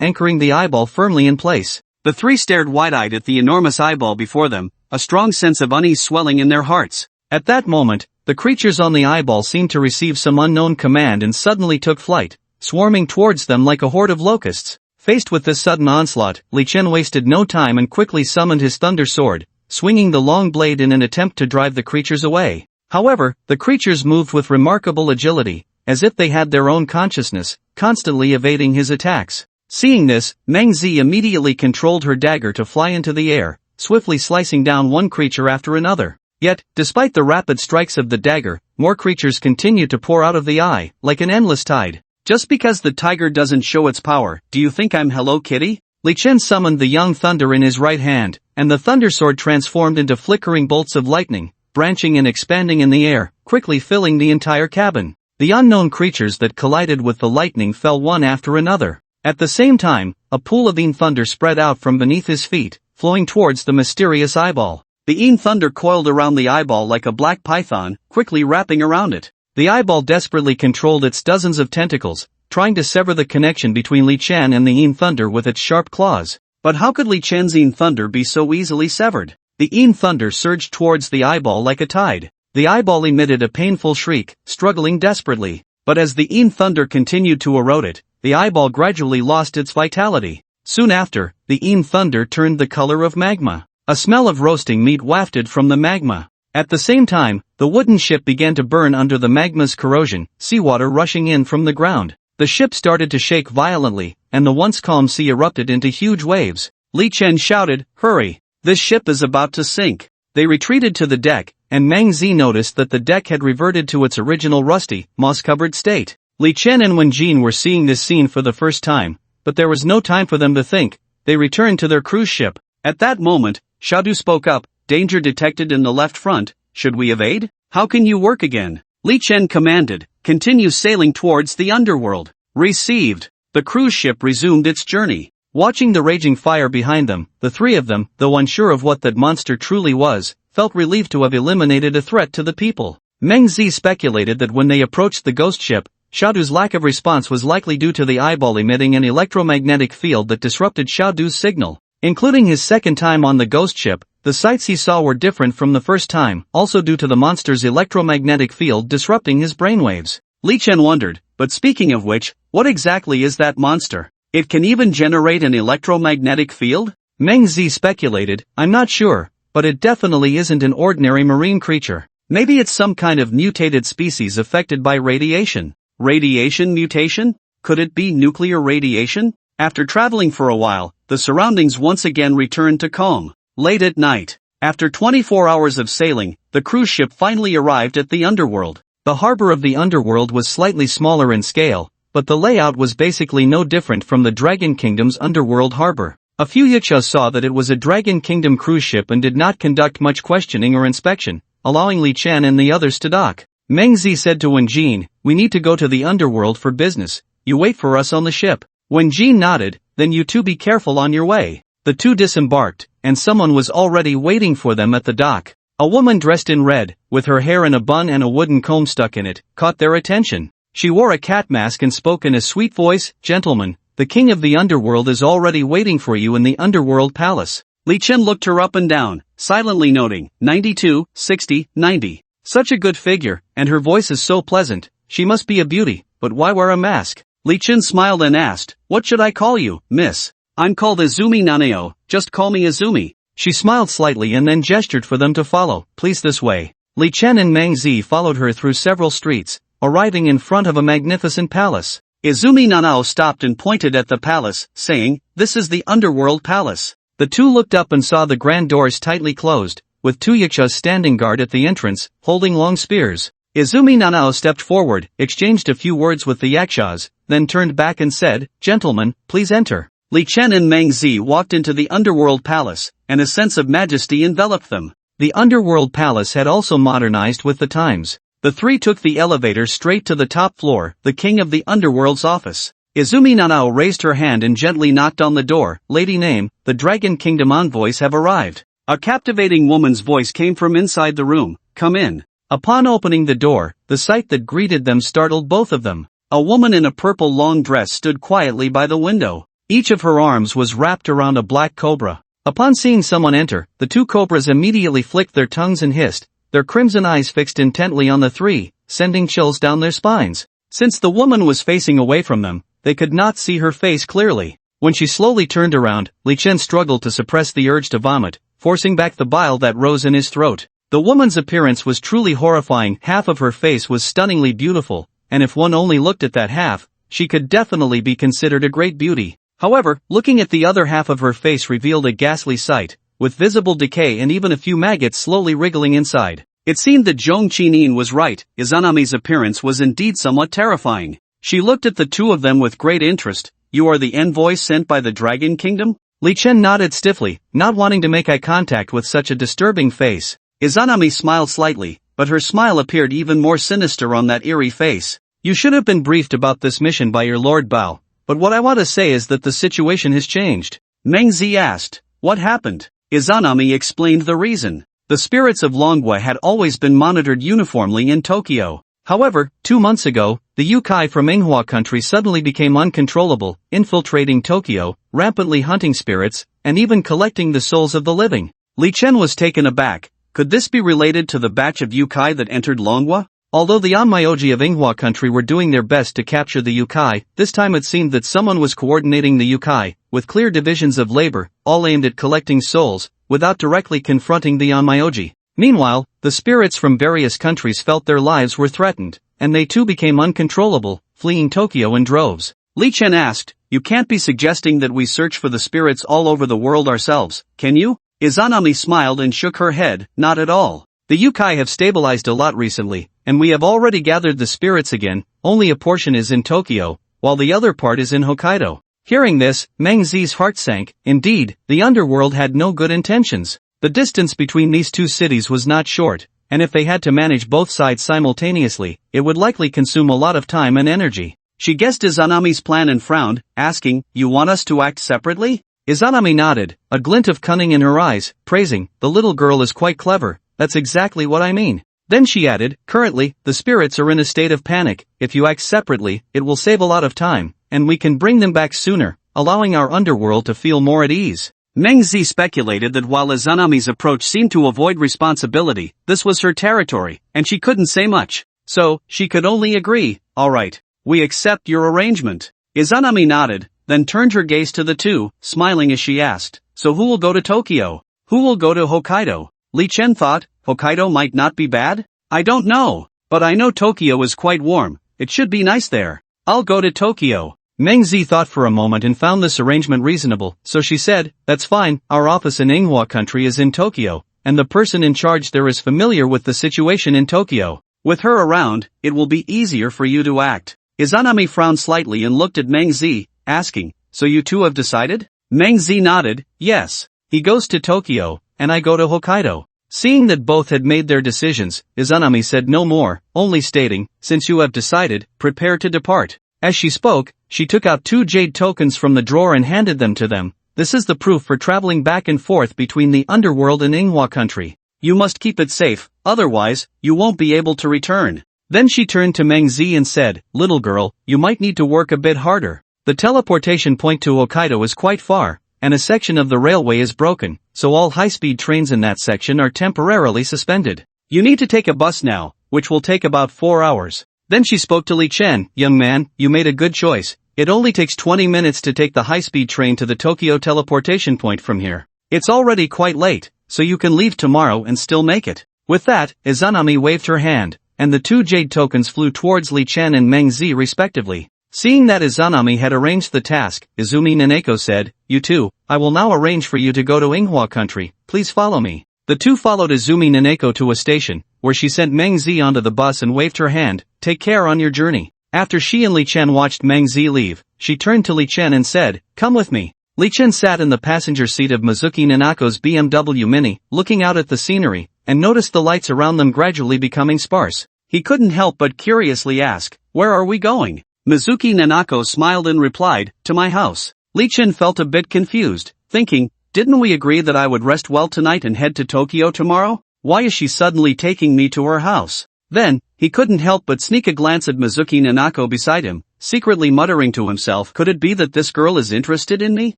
anchoring the eyeball firmly in place. The three stared wide-eyed at the enormous eyeball before them, a strong sense of unease swelling in their hearts. At that moment, the creatures on the eyeball seemed to receive some unknown command and suddenly took flight, swarming towards them like a horde of locusts. Faced with this sudden onslaught, Li Chen wasted no time and quickly summoned his thunder sword, swinging the long blade in an attempt to drive the creatures away. However, the creatures moved with remarkable agility, as if they had their own consciousness, constantly evading his attacks. Seeing this, Meng Zi immediately controlled her dagger to fly into the air, swiftly slicing down one creature after another. Yet, despite the rapid strikes of the dagger, more creatures continued to pour out of the eye, like an endless tide. Just because the tiger doesn't show its power, do you think I'm Hello Kitty? Li Chen summoned the young thunder in his right hand, and the thunder sword transformed into flickering bolts of lightning, branching and expanding in the air, quickly filling the entire cabin. The unknown creatures that collided with the lightning fell one after another. At the same time, a pool of Yin thunder spread out from beneath his feet, flowing towards the mysterious eyeball. The Yin thunder coiled around the eyeball like a black python, quickly wrapping around it. The eyeball desperately controlled its dozens of tentacles, trying to sever the connection between Li Chen and the Yin thunder with its sharp claws. But how could Li Chen's Yin thunder be so easily severed? The Yin thunder surged towards the eyeball like a tide. The eyeball emitted a painful shriek, struggling desperately. But as the Yin thunder continued to erode it, the eyeball gradually lost its vitality. Soon after, the Yin thunder turned the color of magma. A smell of roasting meat wafted from the magma. At the same time, the wooden ship began to burn under the magma's corrosion, seawater rushing in from the ground. The ship started to shake violently, and the once calm sea erupted into huge waves. Li Chen shouted, "Hurry! This ship is about to sink." They retreated to the deck, and Meng Zi noticed that the deck had reverted to its original rusty, moss-covered state. Li Chen and Wen Jin were seeing this scene for the first time, but there was no time for them to think. They returned to their cruise ship. At that moment, Xiaodu spoke up, "Danger detected in the left front, should we evade? How can you work again?" Li Chen commanded, "Continue sailing towards the underworld." Received. The cruise ship resumed its journey. Watching the raging fire behind them, the three of them, though unsure of what that monster truly was, felt relieved to have eliminated a threat to the people. Meng Zi speculated that when they approached the ghost ship, Xiaodu's lack of response was likely due to the eyeball emitting an electromagnetic field that disrupted Xiaodu's signal. Including his second time on the ghost ship, the sights he saw were different from the first time, also due to the monster's electromagnetic field disrupting his brainwaves. Li Chen wondered, but speaking of which, what exactly is that monster? It can even generate an electromagnetic field? Meng Zi speculated, "I'm not sure, but it definitely isn't an ordinary marine creature. Maybe it's some kind of mutated species affected by radiation." Radiation mutation? Could it be nuclear radiation? After traveling for a while, the surroundings once again returned to calm. Late at night, after 24 hours of sailing, the cruise ship finally arrived at the underworld. The harbor of the underworld was slightly smaller in scale, but the layout was basically no different from the Dragon Kingdom's underworld harbor. A few Yichas saw that it was a Dragon Kingdom cruise ship and did not conduct much questioning or inspection, allowing Li Chen and the others to dock. Meng Zi said to Wen Jin, "We need to go to the underworld for business. You wait for us on the ship." Wen Jin nodded, "Then you two be careful on your way." The two disembarked, and someone was already waiting for them at the dock. A woman dressed in red, with her hair in a bun and a wooden comb stuck in it, caught their attention. She wore a cat mask and spoke in a sweet voice, "Gentlemen, the king of the underworld is already waiting for you in the underworld palace." Li Chen looked her up and down, silently noting, 92, 60, 90. Such a good figure, and her voice is so pleasant, she must be a beauty, but why wear a mask? Li Chen smiled and asked, "What should I call you, miss?" "I'm called Azumi Naneo, just call me Azumi." She smiled slightly and then gestured for them to follow, "Please this way." Li Chen and Meng Zi followed her through several streets, arriving in front of a magnificent palace. Izumi Nanao stopped and pointed at the palace, saying, "This is the underworld palace." The two looked up and saw the grand doors tightly closed, with two yakshas standing guard at the entrance, holding long spears. Izumi Nanao stepped forward, exchanged a few words with the yakshas, then turned back and said, "Gentlemen, please enter." Li Chen and Meng Zi walked into the underworld palace, and a sense of majesty enveloped them. The underworld palace had also modernized with the times. The three took the elevator straight to the top floor, the king of the underworld's office. Izumi Nanao raised her hand and gently knocked on the door. "Lady name, the Dragon Kingdom envoys have arrived." A captivating woman's voice came from inside the room, "Come in." Upon opening the door, the sight that greeted them startled both of them. A woman in a purple long dress stood quietly by the window. Each of her arms was wrapped around a black cobra. Upon seeing someone enter, the two cobras immediately flicked their tongues and hissed, their crimson eyes fixed intently on the three, sending chills down their spines. Since the woman was facing away from them, they could not see her face clearly. When she slowly turned around, Li Chen struggled to suppress the urge to vomit, forcing back the bile that rose in his throat. The woman's appearance was truly horrifying. Half of her face was stunningly beautiful, and if one only looked at that half, she could definitely be considered a great beauty. However, looking at the other half of her face revealed a ghastly sight, with visible decay and even a few maggots slowly wriggling inside. It seemed that Zhong Qinin was right. Izanami's appearance was indeed somewhat terrifying. She looked at the two of them with great interest. "You are the envoy sent by the Dragon Kingdom?" Li Chen nodded stiffly, not wanting to make eye contact with such a disturbing face. Izanami smiled slightly, but her smile appeared even more sinister on that eerie face. "You should have been briefed about this mission by your Lord Bao, but what I want to say is that the situation has changed." Meng Zi asked, "What happened?" Izanami explained the reason. The spirits of Longwa had always been monitored uniformly in Tokyo. However, 2 months ago, the yokai from Manhwa country suddenly became uncontrollable, infiltrating Tokyo, rampantly hunting spirits, and even collecting the souls of the living. Li Chen was taken aback. Could this be related to the batch of yokai that entered Longwa? Although the Onmyoji of Manhwa country were doing their best to capture the yokai, this time it seemed that someone was coordinating the yokai, with clear divisions of labor, all aimed at collecting souls, without directly confronting the Onmyoji. Meanwhile, the spirits from various countries felt their lives were threatened, and they too became uncontrollable, fleeing Tokyo in droves. Li Chen asked, "You can't be suggesting that we search for the spirits all over the world ourselves, can you?" Izanami smiled and shook her head, "Not at all. The yokai have stabilized a lot recently, and we have already gathered the spirits again. Only a portion is in Tokyo, while the other part is in Hokkaido." Hearing this, Meng Zi's heart sank. Indeed, the underworld had no good intentions. The distance between these two cities was not short, and if they had to manage both sides simultaneously, it would likely consume a lot of time and energy. She guessed Izanami's plan and frowned, asking, "You want us to act separately?" Izanami nodded, a glint of cunning in her eyes, praising, "The little girl is quite clever, that's exactly what I mean." Then she added, "Currently, the spirits are in a state of panic. If you act separately, it will save a lot of time, and we can bring them back sooner, allowing our underworld to feel more at ease." Meng Zi speculated that while Izanami's approach seemed to avoid responsibility, this was her territory, and she couldn't say much. So, she could only agree, "All right, we accept your arrangement." Izanami nodded, then turned her gaze to the two, smiling as she asked, "So who will go to Tokyo? Who will go to Hokkaido?" Li Chen thought, Hokkaido might not be bad? "I don't know, but I know Tokyo is quite warm, it should be nice there. I'll go to Tokyo." Meng Zi thought for a moment and found this arrangement reasonable, so she said, "That's fine, our office in Manhwa country is in Tokyo, and the person in charge there is familiar with the situation in Tokyo. With her around, it will be easier for you to act." Izanami frowned slightly and looked at Meng Zi, asking, "So you two have decided?" Meng Zi nodded, "Yes. He goes to Tokyo, and I go to Hokkaido." Seeing that both had made their decisions, Izanami said no more, only stating, "Since you have decided, prepare to depart." As she spoke, she took out 2 jade tokens from the drawer and handed them to them. "This is the proof for traveling back and forth between the underworld and Manhwa country. You must keep it safe, otherwise, you won't be able to return." Then she turned to Meng Zi and said, "Little girl, you might need to work a bit harder. The teleportation point to Hokkaido is quite far, and a section of the railway is broken, so all high-speed trains in that section are temporarily suspended. You need to take a bus now, which will take about 4 hours. Then she spoke to Li Chen, "Young man, you made a good choice. It only takes 20 minutes to take the high-speed train to the Tokyo teleportation point from here. It's already quite late, so you can leave tomorrow and still make it." With that, Izanami waved her hand, and the 2 jade tokens flew towards Li Chen and Meng Zi respectively. Seeing that Izanami had arranged the task, Izumi Nanako said, "You two, I will now arrange for you to go to Manhwa country, please follow me." The two followed Izumi Nanako to a station, where she sent Meng Zi onto the bus and waved her hand, "Take care on your journey." After she and Li Chen watched Meng Zi leave, she turned to Li Chen and said, "Come with me." Li Chen sat in the passenger seat of Mizuki Nanako's BMW Mini, looking out at the scenery, and noticed the lights around them gradually becoming sparse. He couldn't help but curiously ask, "Where are we going?" Mizuki Nanako smiled and replied, "To my house." Li Chen felt a bit confused, thinking, "Didn't we agree that I would rest well tonight and head to Tokyo tomorrow? Why is she suddenly taking me to her house?" Then, he couldn't help but sneak a glance at Mizuki Nanako beside him, secretly muttering to himself, "Could it be that this girl is interested in me?"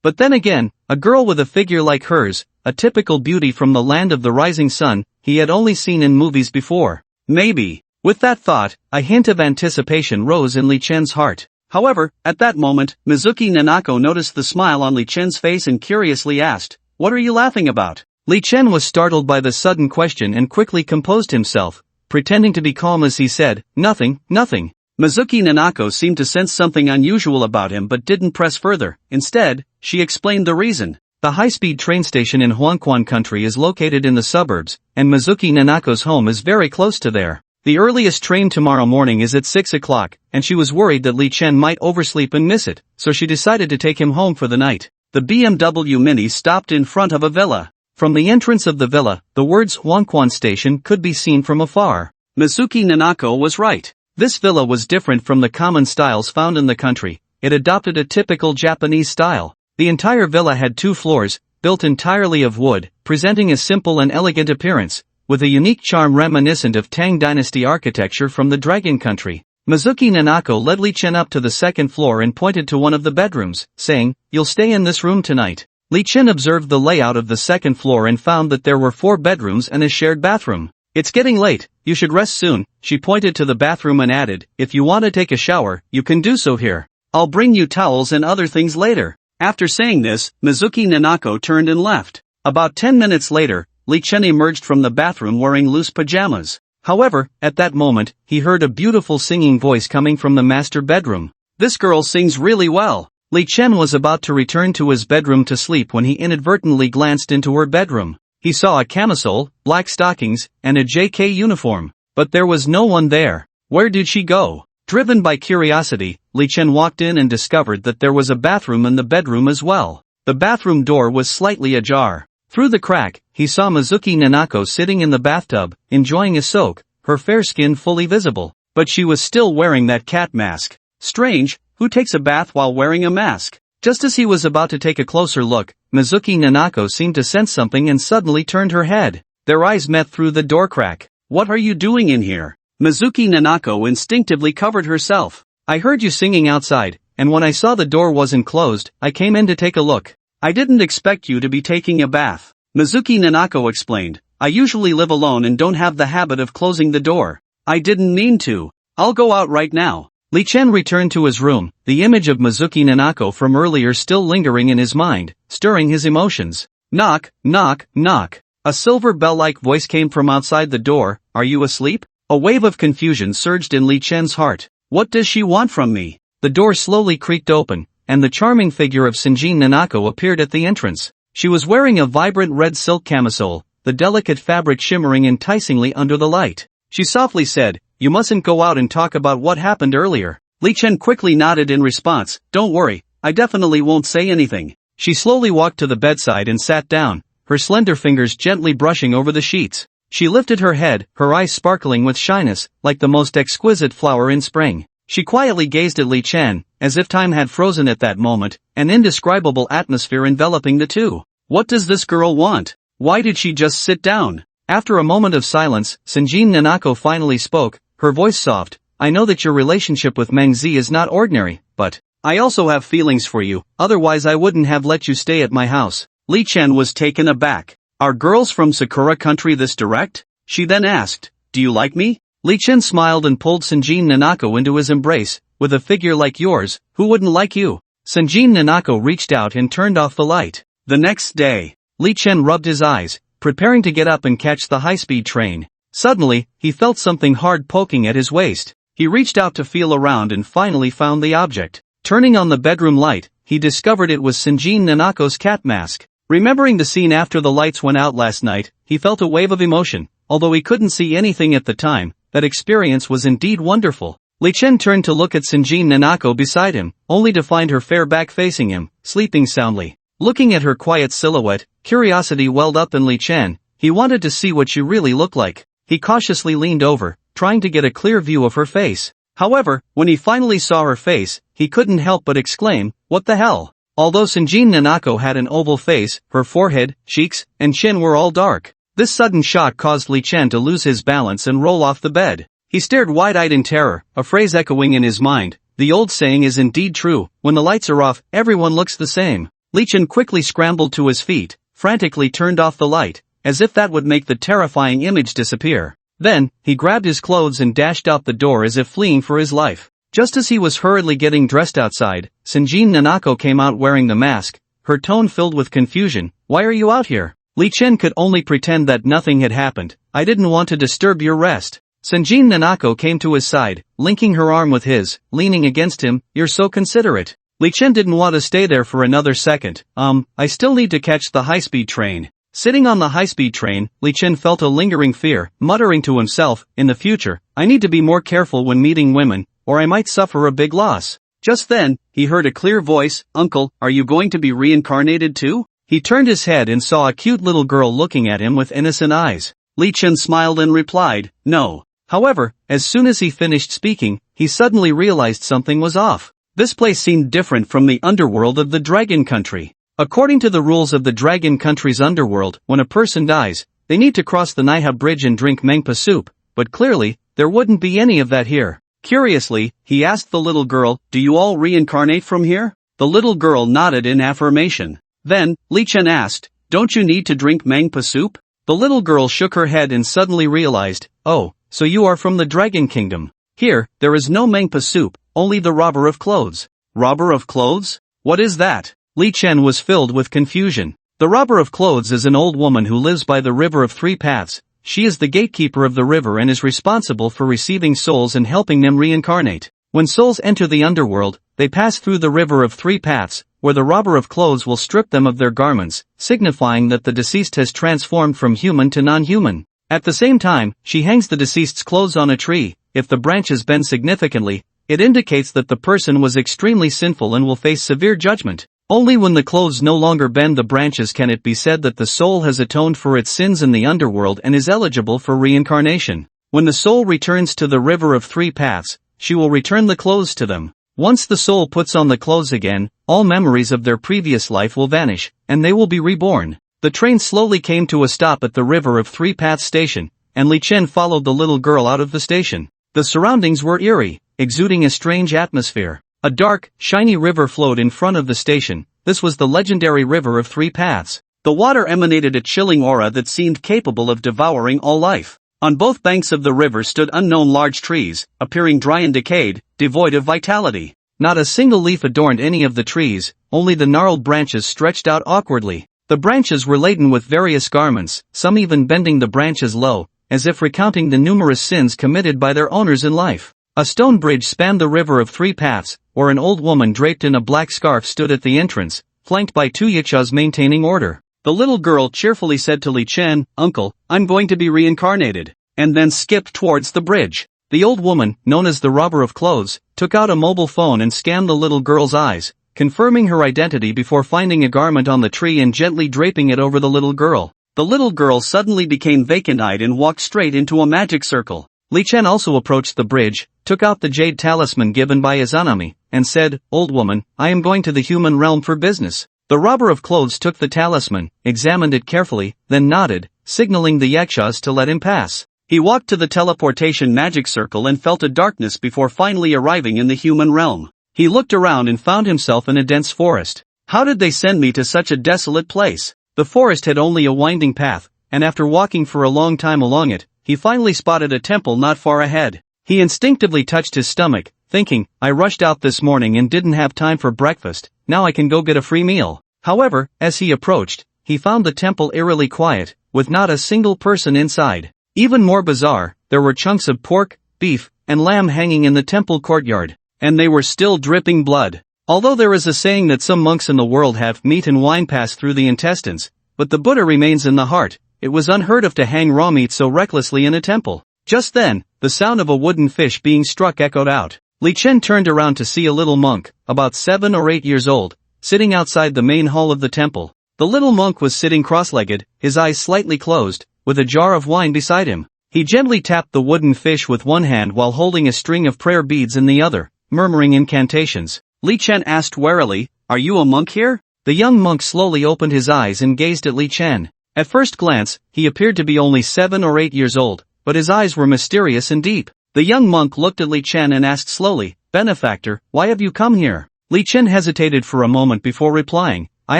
But then again, a girl with a figure like hers, a typical beauty from the land of the rising sun, he had only seen in movies before. Maybe. With that thought, a hint of anticipation rose in Li Chen's heart. However, at that moment, Mizuki Nanako noticed the smile on Li Chen's face and curiously asked, "What are you laughing about?" Li Chen was startled by the sudden question and quickly composed himself, pretending to be calm as he said, "Nothing, nothing." Mizuki Nanako seemed to sense something unusual about him but didn't press further. Instead, she explained the reason. The high-speed train station in Huangquan country is located in the suburbs, and Mizuki Nanako's home is very close to there. The earliest train tomorrow morning is at 6 o'clock, and she was worried that Li Chen might oversleep and miss it, so she decided to take him home for the night. The BMW Mini stopped in front of a villa. From the entrance of the villa, the words Huangquan Station could be seen from afar. Mizuki Nanako was right. This villa was different from the common styles found in the country. It adopted a typical Japanese style. The entire villa had 2 floors, built entirely of wood, presenting a simple and elegant appearance, with a unique charm reminiscent of Tang Dynasty architecture from the Dragon Country. Mizuki Nanako led Li Chen up to the 2nd floor and pointed to one of the bedrooms, saying, "You'll stay in this room tonight." Li Chen observed the layout of the 2nd floor and found that there were 4 bedrooms and a shared bathroom. "It's getting late, you should rest soon." She pointed to the bathroom and added, "If you want to take a shower, you can do so here. I'll bring you towels and other things later." After saying this, Mizuki Nanako turned and left. About 10 minutes later, Li Chen emerged from the bathroom wearing loose pajamas. However, at that moment, he heard a beautiful singing voice coming from the master bedroom. "This girl sings really well." Li Chen was about to return to his bedroom to sleep when he inadvertently glanced into her bedroom. He saw a camisole, black stockings, and a JK uniform. But there was no one there. Where did she go? Driven by curiosity, Li Chen walked in and discovered that there was a bathroom in the bedroom as well. The bathroom door was slightly ajar. Through the crack, he saw Mizuki Nanako sitting in the bathtub, enjoying a soak, her fair skin fully visible. But she was still wearing that cat mask. Strange, who takes a bath while wearing a mask? Just as he was about to take a closer look, Mizuki Nanako seemed to sense something and suddenly turned her head. Their eyes met through the door crack. "What are you doing in here?" Mizuki Nanako instinctively covered herself. "I heard you singing outside, and when I saw the door wasn't closed, I came in to take a look. I didn't expect you to be taking a bath." Mizuki Nanako explained, "I usually live alone and don't have the habit of closing the door. I didn't mean to. I'll go out right now." Li Chen returned to his room, the image of Mizuki Nanako from earlier still lingering in his mind, stirring his emotions. Knock, knock, knock. A silver bell-like voice came from outside the door. "Are you asleep?" A wave of confusion surged in Li Chen's heart. "What does she want from me?" The door slowly creaked open, and the charming figure of Shinjin Nanako appeared at the entrance. She was wearing a vibrant red silk camisole, the delicate fabric shimmering enticingly under the light. She softly said, "You mustn't go out and talk about what happened earlier." Li Chen quickly nodded in response, "Don't worry, I definitely won't say anything." She slowly walked to the bedside and sat down, her slender fingers gently brushing over the sheets. She lifted her head, her eyes sparkling with shyness, like the most exquisite flower in spring. She quietly gazed at Li Chen, as if time had frozen at that moment, an indescribable atmosphere enveloping the two. What does this girl want? Why did she just sit down? After a moment of silence, Shinjin Nanako finally spoke, her voice soft. "I know that your relationship with Meng Zi is not ordinary, but I also have feelings for you, otherwise I wouldn't have let you stay at my house." Li Chen was taken aback. "Are girls from Sakura country this direct?" She then asked, "Do you like me?" Li Chen smiled and pulled Shinjin Nanako into his embrace. "With a figure like yours, who wouldn't like you?" Shinjin Nanako reached out and turned off the light. The next day, Li Chen rubbed his eyes, preparing to get up and catch the high-speed train. Suddenly, he felt something hard poking at his waist. He reached out to feel around and finally found the object. Turning on the bedroom light, he discovered it was Shinjin Nanako's cat mask. Remembering the scene after the lights went out last night, he felt a wave of emotion. Although he couldn't see anything at the time, that experience was indeed wonderful. Li Chen turned to look at Shinjin Nanako beside him, only to find her fair back facing him, sleeping soundly. Looking at her quiet silhouette, curiosity welled up in Li Chen. He wanted to see what she really looked like. He cautiously leaned over, trying to get a clear view of her face. However, when he finally saw her face, he couldn't help but exclaim, "What the hell?" Although Shinjin Nanako had an oval face, her forehead, cheeks, and chin were all dark. This sudden shock caused Li Chen to lose his balance and roll off the bed. He stared wide-eyed in terror, a phrase echoing in his mind. The old saying is indeed true, when the lights are off, everyone looks the same. Li Chen quickly scrambled to his feet, frantically turned off the light, as if that would make the terrifying image disappear. Then, he grabbed his clothes and dashed out the door as if fleeing for his life. Just as he was hurriedly getting dressed outside, Shinjin Nanako came out wearing the mask, her tone filled with confusion. "Why are you out here?" Li Chen could only pretend that nothing had happened. "I didn't want to disturb your rest." Shinjin Nanako came to his side, linking her arm with his, leaning against him. "You're so considerate." Li Chen didn't want to stay there for another second. I still need to catch the high-speed train." Sitting on the high-speed train, Li Chen felt a lingering fear, muttering to himself, "In the future, I need to be more careful when meeting women, or I might suffer a big loss." Just then, he heard a clear voice, "Uncle, are you going to be reincarnated too?" He turned his head and saw a cute little girl looking at him with innocent eyes. Li Chen smiled and replied, "No." However, as soon as he finished speaking, he suddenly realized something was off. This place seemed different from the underworld of the Dragon Country. According to the rules of the Dragon Country's underworld, when a person dies, they need to cross the Naiha Bridge and drink Mangpa soup, but clearly, there wouldn't be any of that here. Curiously, he asked the little girl, "Do you all reincarnate from here?" The little girl nodded in affirmation. Then, Li Chen asked, "Don't you need to drink Mangpa soup?" The little girl shook her head and suddenly realized, "Oh, so you are from the Dragon Kingdom. Here, there is no Mangpa soup, only the robber of clothes." "Robber of clothes? What is that?" Li Chen was filled with confusion. The robber of clothes is an old woman who lives by the River of Three Paths. She is the gatekeeper of the river and is responsible for receiving souls and helping them reincarnate. When souls enter the underworld, they pass through the River of Three Paths, where the robber of clothes will strip them of their garments, signifying that the deceased has transformed from human to non-human. At the same time, she hangs the deceased's clothes on a tree. If the branches bend significantly, it indicates that the person was extremely sinful and will face severe judgment. Only when the clothes no longer bend the branches can it be said that the soul has atoned for its sins in the underworld and is eligible for reincarnation. When the soul returns to the River of Three Paths, she will return the clothes to them. Once the soul puts on the clothes again, all memories of their previous life will vanish, and they will be reborn. The train slowly came to a stop at the River of Three Paths station, and Li Chen followed the little girl out of the station. The surroundings were eerie, exuding a strange atmosphere. A dark, shiny river flowed in front of the station. This was the legendary River of Three Paths. The water emanated a chilling aura that seemed capable of devouring all life. On both banks of the river stood unknown large trees, appearing dry and decayed, devoid of vitality. Not a single leaf adorned any of the trees, only the gnarled branches stretched out awkwardly. The branches were laden with various garments, some even bending the branches low, as if recounting the numerous sins committed by their owners in life. A stone bridge spanned the River of Three Paths, where an old woman draped in a black scarf stood at the entrance, flanked by two yichas maintaining order. The little girl cheerfully said to Li Chen, "Uncle, I'm going to be reincarnated," and then skipped towards the bridge. The old woman, known as the robber of clothes, took out a mobile phone and scanned the little girl's eyes, confirming her identity before finding a garment on the tree and gently draping it over the little girl. The little girl suddenly became vacant-eyed and walked straight into a magic circle. Li Chen also approached the bridge, took out the jade talisman given by Izanami, and said, "Old woman, I am going to the human realm for business." The robber of clothes took the talisman, examined it carefully, then nodded, signaling the yakshas to let him pass. He walked to the teleportation magic circle and felt a darkness before finally arriving in the human realm. He looked around and found himself in a dense forest. How did they send me to such a desolate place? The forest had only a winding path, and after walking for a long time along it, he finally spotted a temple not far ahead. He instinctively touched his stomach, thinking, "I rushed out this morning and didn't have time for breakfast, now I can go get a free meal." However, as he approached, he found the temple eerily quiet, with not a single person inside. Even more bizarre, there were chunks of pork, beef, and lamb hanging in the temple courtyard, and they were still dripping blood. Although there is a saying that some monks in the world have meat and wine pass through the intestines, but the Buddha remains in the heart, it was unheard of to hang raw meat so recklessly in a temple. Just then, the sound of a wooden fish being struck echoed out. Li Chen turned around to see a little monk, about 7 or 8 years old, sitting outside the main hall of the temple. The little monk was sitting cross-legged, his eyes slightly closed, with a jar of wine beside him. He gently tapped the wooden fish with one hand while holding a string of prayer beads in the other, murmuring incantations. Li Chen asked warily, "Are you a monk here?" The young monk slowly opened his eyes and gazed at Li Chen. At first glance, he appeared to be only 7 or 8 years old, but his eyes were mysterious and deep. The young monk looked at Li Chen and asked slowly, "Benefactor, why have you come here?" Li Chen hesitated for a moment before replying, "I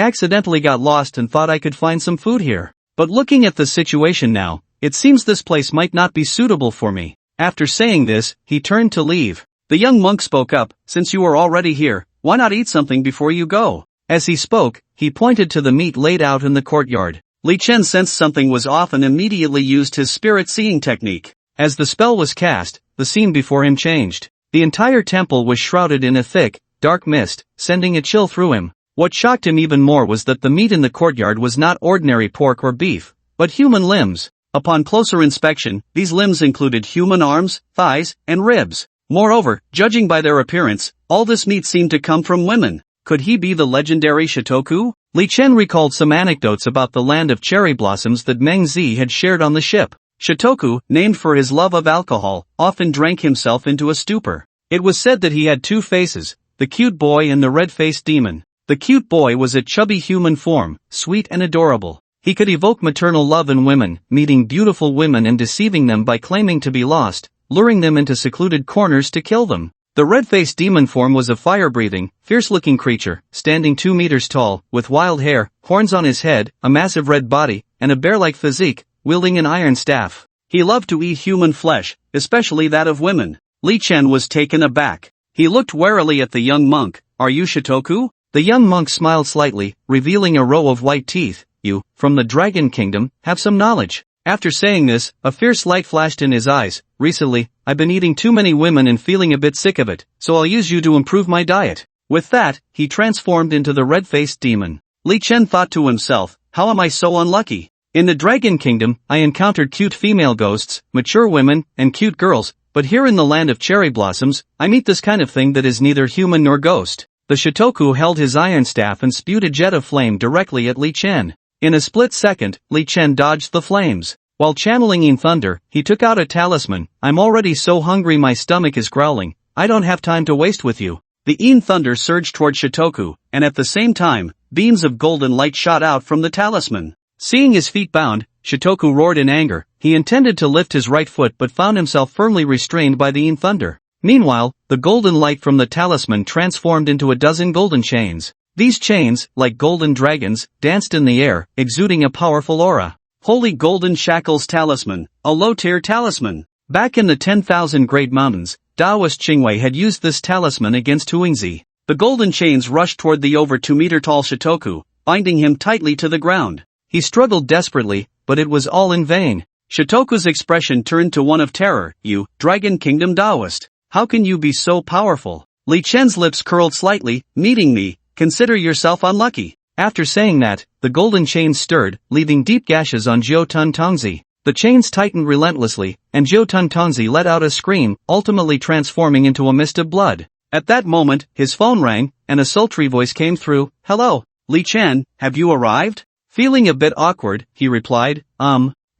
accidentally got lost and thought I could find some food here. But looking at the situation now, it seems this place might not be suitable for me." After saying this, he turned to leave. The young monk spoke up, "Since you are already here, why not eat something before you go?" As he spoke, he pointed to the meat laid out in the courtyard. Li Chen sensed something was off and immediately used his spirit-seeing technique. As the spell was cast, the scene before him changed. The entire temple was shrouded in a thick, dark mist, sending a chill through him. What shocked him even more was that the meat in the courtyard was not ordinary pork or beef, but human limbs. Upon closer inspection, these limbs included human arms, thighs, and ribs. Moreover, judging by their appearance, all this meat seemed to come from women. Could he be the legendary Shitoku? Li Chen recalled some anecdotes about the land of cherry blossoms that Meng Zi had shared on the ship. Shitoku, named for his love of alcohol, often drank himself into a stupor. It was said that he had two faces, the cute boy and the red-faced demon. The cute boy was a chubby human form, sweet and adorable. He could evoke maternal love in women, meeting beautiful women and deceiving them by claiming to be lost, luring them into secluded corners to kill them. The red-faced demon form was a fire-breathing, fierce-looking creature, standing 2 meters tall, with wild hair, horns on his head, a massive red body, and a bear-like physique, wielding an iron staff. He loved to eat human flesh, especially that of women. Li Chen was taken aback. He looked warily at the young monk. "Are you Shitoku?" The young monk smiled slightly, revealing a row of white teeth. "You, from the Dragon Kingdom, have some knowledge." After saying this, a fierce light flashed in his eyes. "Recently, I've been eating too many women and feeling a bit sick of it, so I'll use you to improve my diet." With that, he transformed into the red-faced demon. Li Chen thought to himself, "How am I so unlucky? In the Dragon Kingdom, I encountered cute female ghosts, mature women, and cute girls, but here in the land of cherry blossoms, I meet this kind of thing that is neither human nor ghost." The Shitoku held his iron staff and spewed a jet of flame directly at Li Chen. In a split second, Li Chen dodged the flames. While channeling Yin Thunder, he took out a talisman. "I'm already so hungry my stomach is growling, I don't have time to waste with you." The Yin Thunder surged toward Shitoku, and at the same time, beams of golden light shot out from the talisman. Seeing his feet bound, Shitoku roared in anger. He intended to lift his right foot but found himself firmly restrained by the Yin Thunder. Meanwhile, the golden light from the talisman transformed into a dozen golden chains. These chains, like golden dragons, danced in the air, exuding a powerful aura. Holy Golden Shackles Talisman, a low-tier talisman. Back in the 10,000 Great Mountains, Taoist Qingwei had used this talisman against Huangzi. The golden chains rushed toward the over 2-meter-tall Shitoku, binding him tightly to the ground. He struggled desperately, but it was all in vain. Shitoku's expression turned to one of terror. "You, Dragon Kingdom Taoist, how can you be so powerful?" Li Chen's lips curled slightly. "Meeting me, consider yourself unlucky." After saying that, the golden chains stirred, leaving deep gashes on Jiu Tun Tongzi. The chains tightened relentlessly, and Jiu Tun Tongzi let out a scream, ultimately transforming into a mist of blood. At that moment, his phone rang, and a sultry voice came through. "Hello, Li Chen, have you arrived?" Feeling a bit awkward, he replied,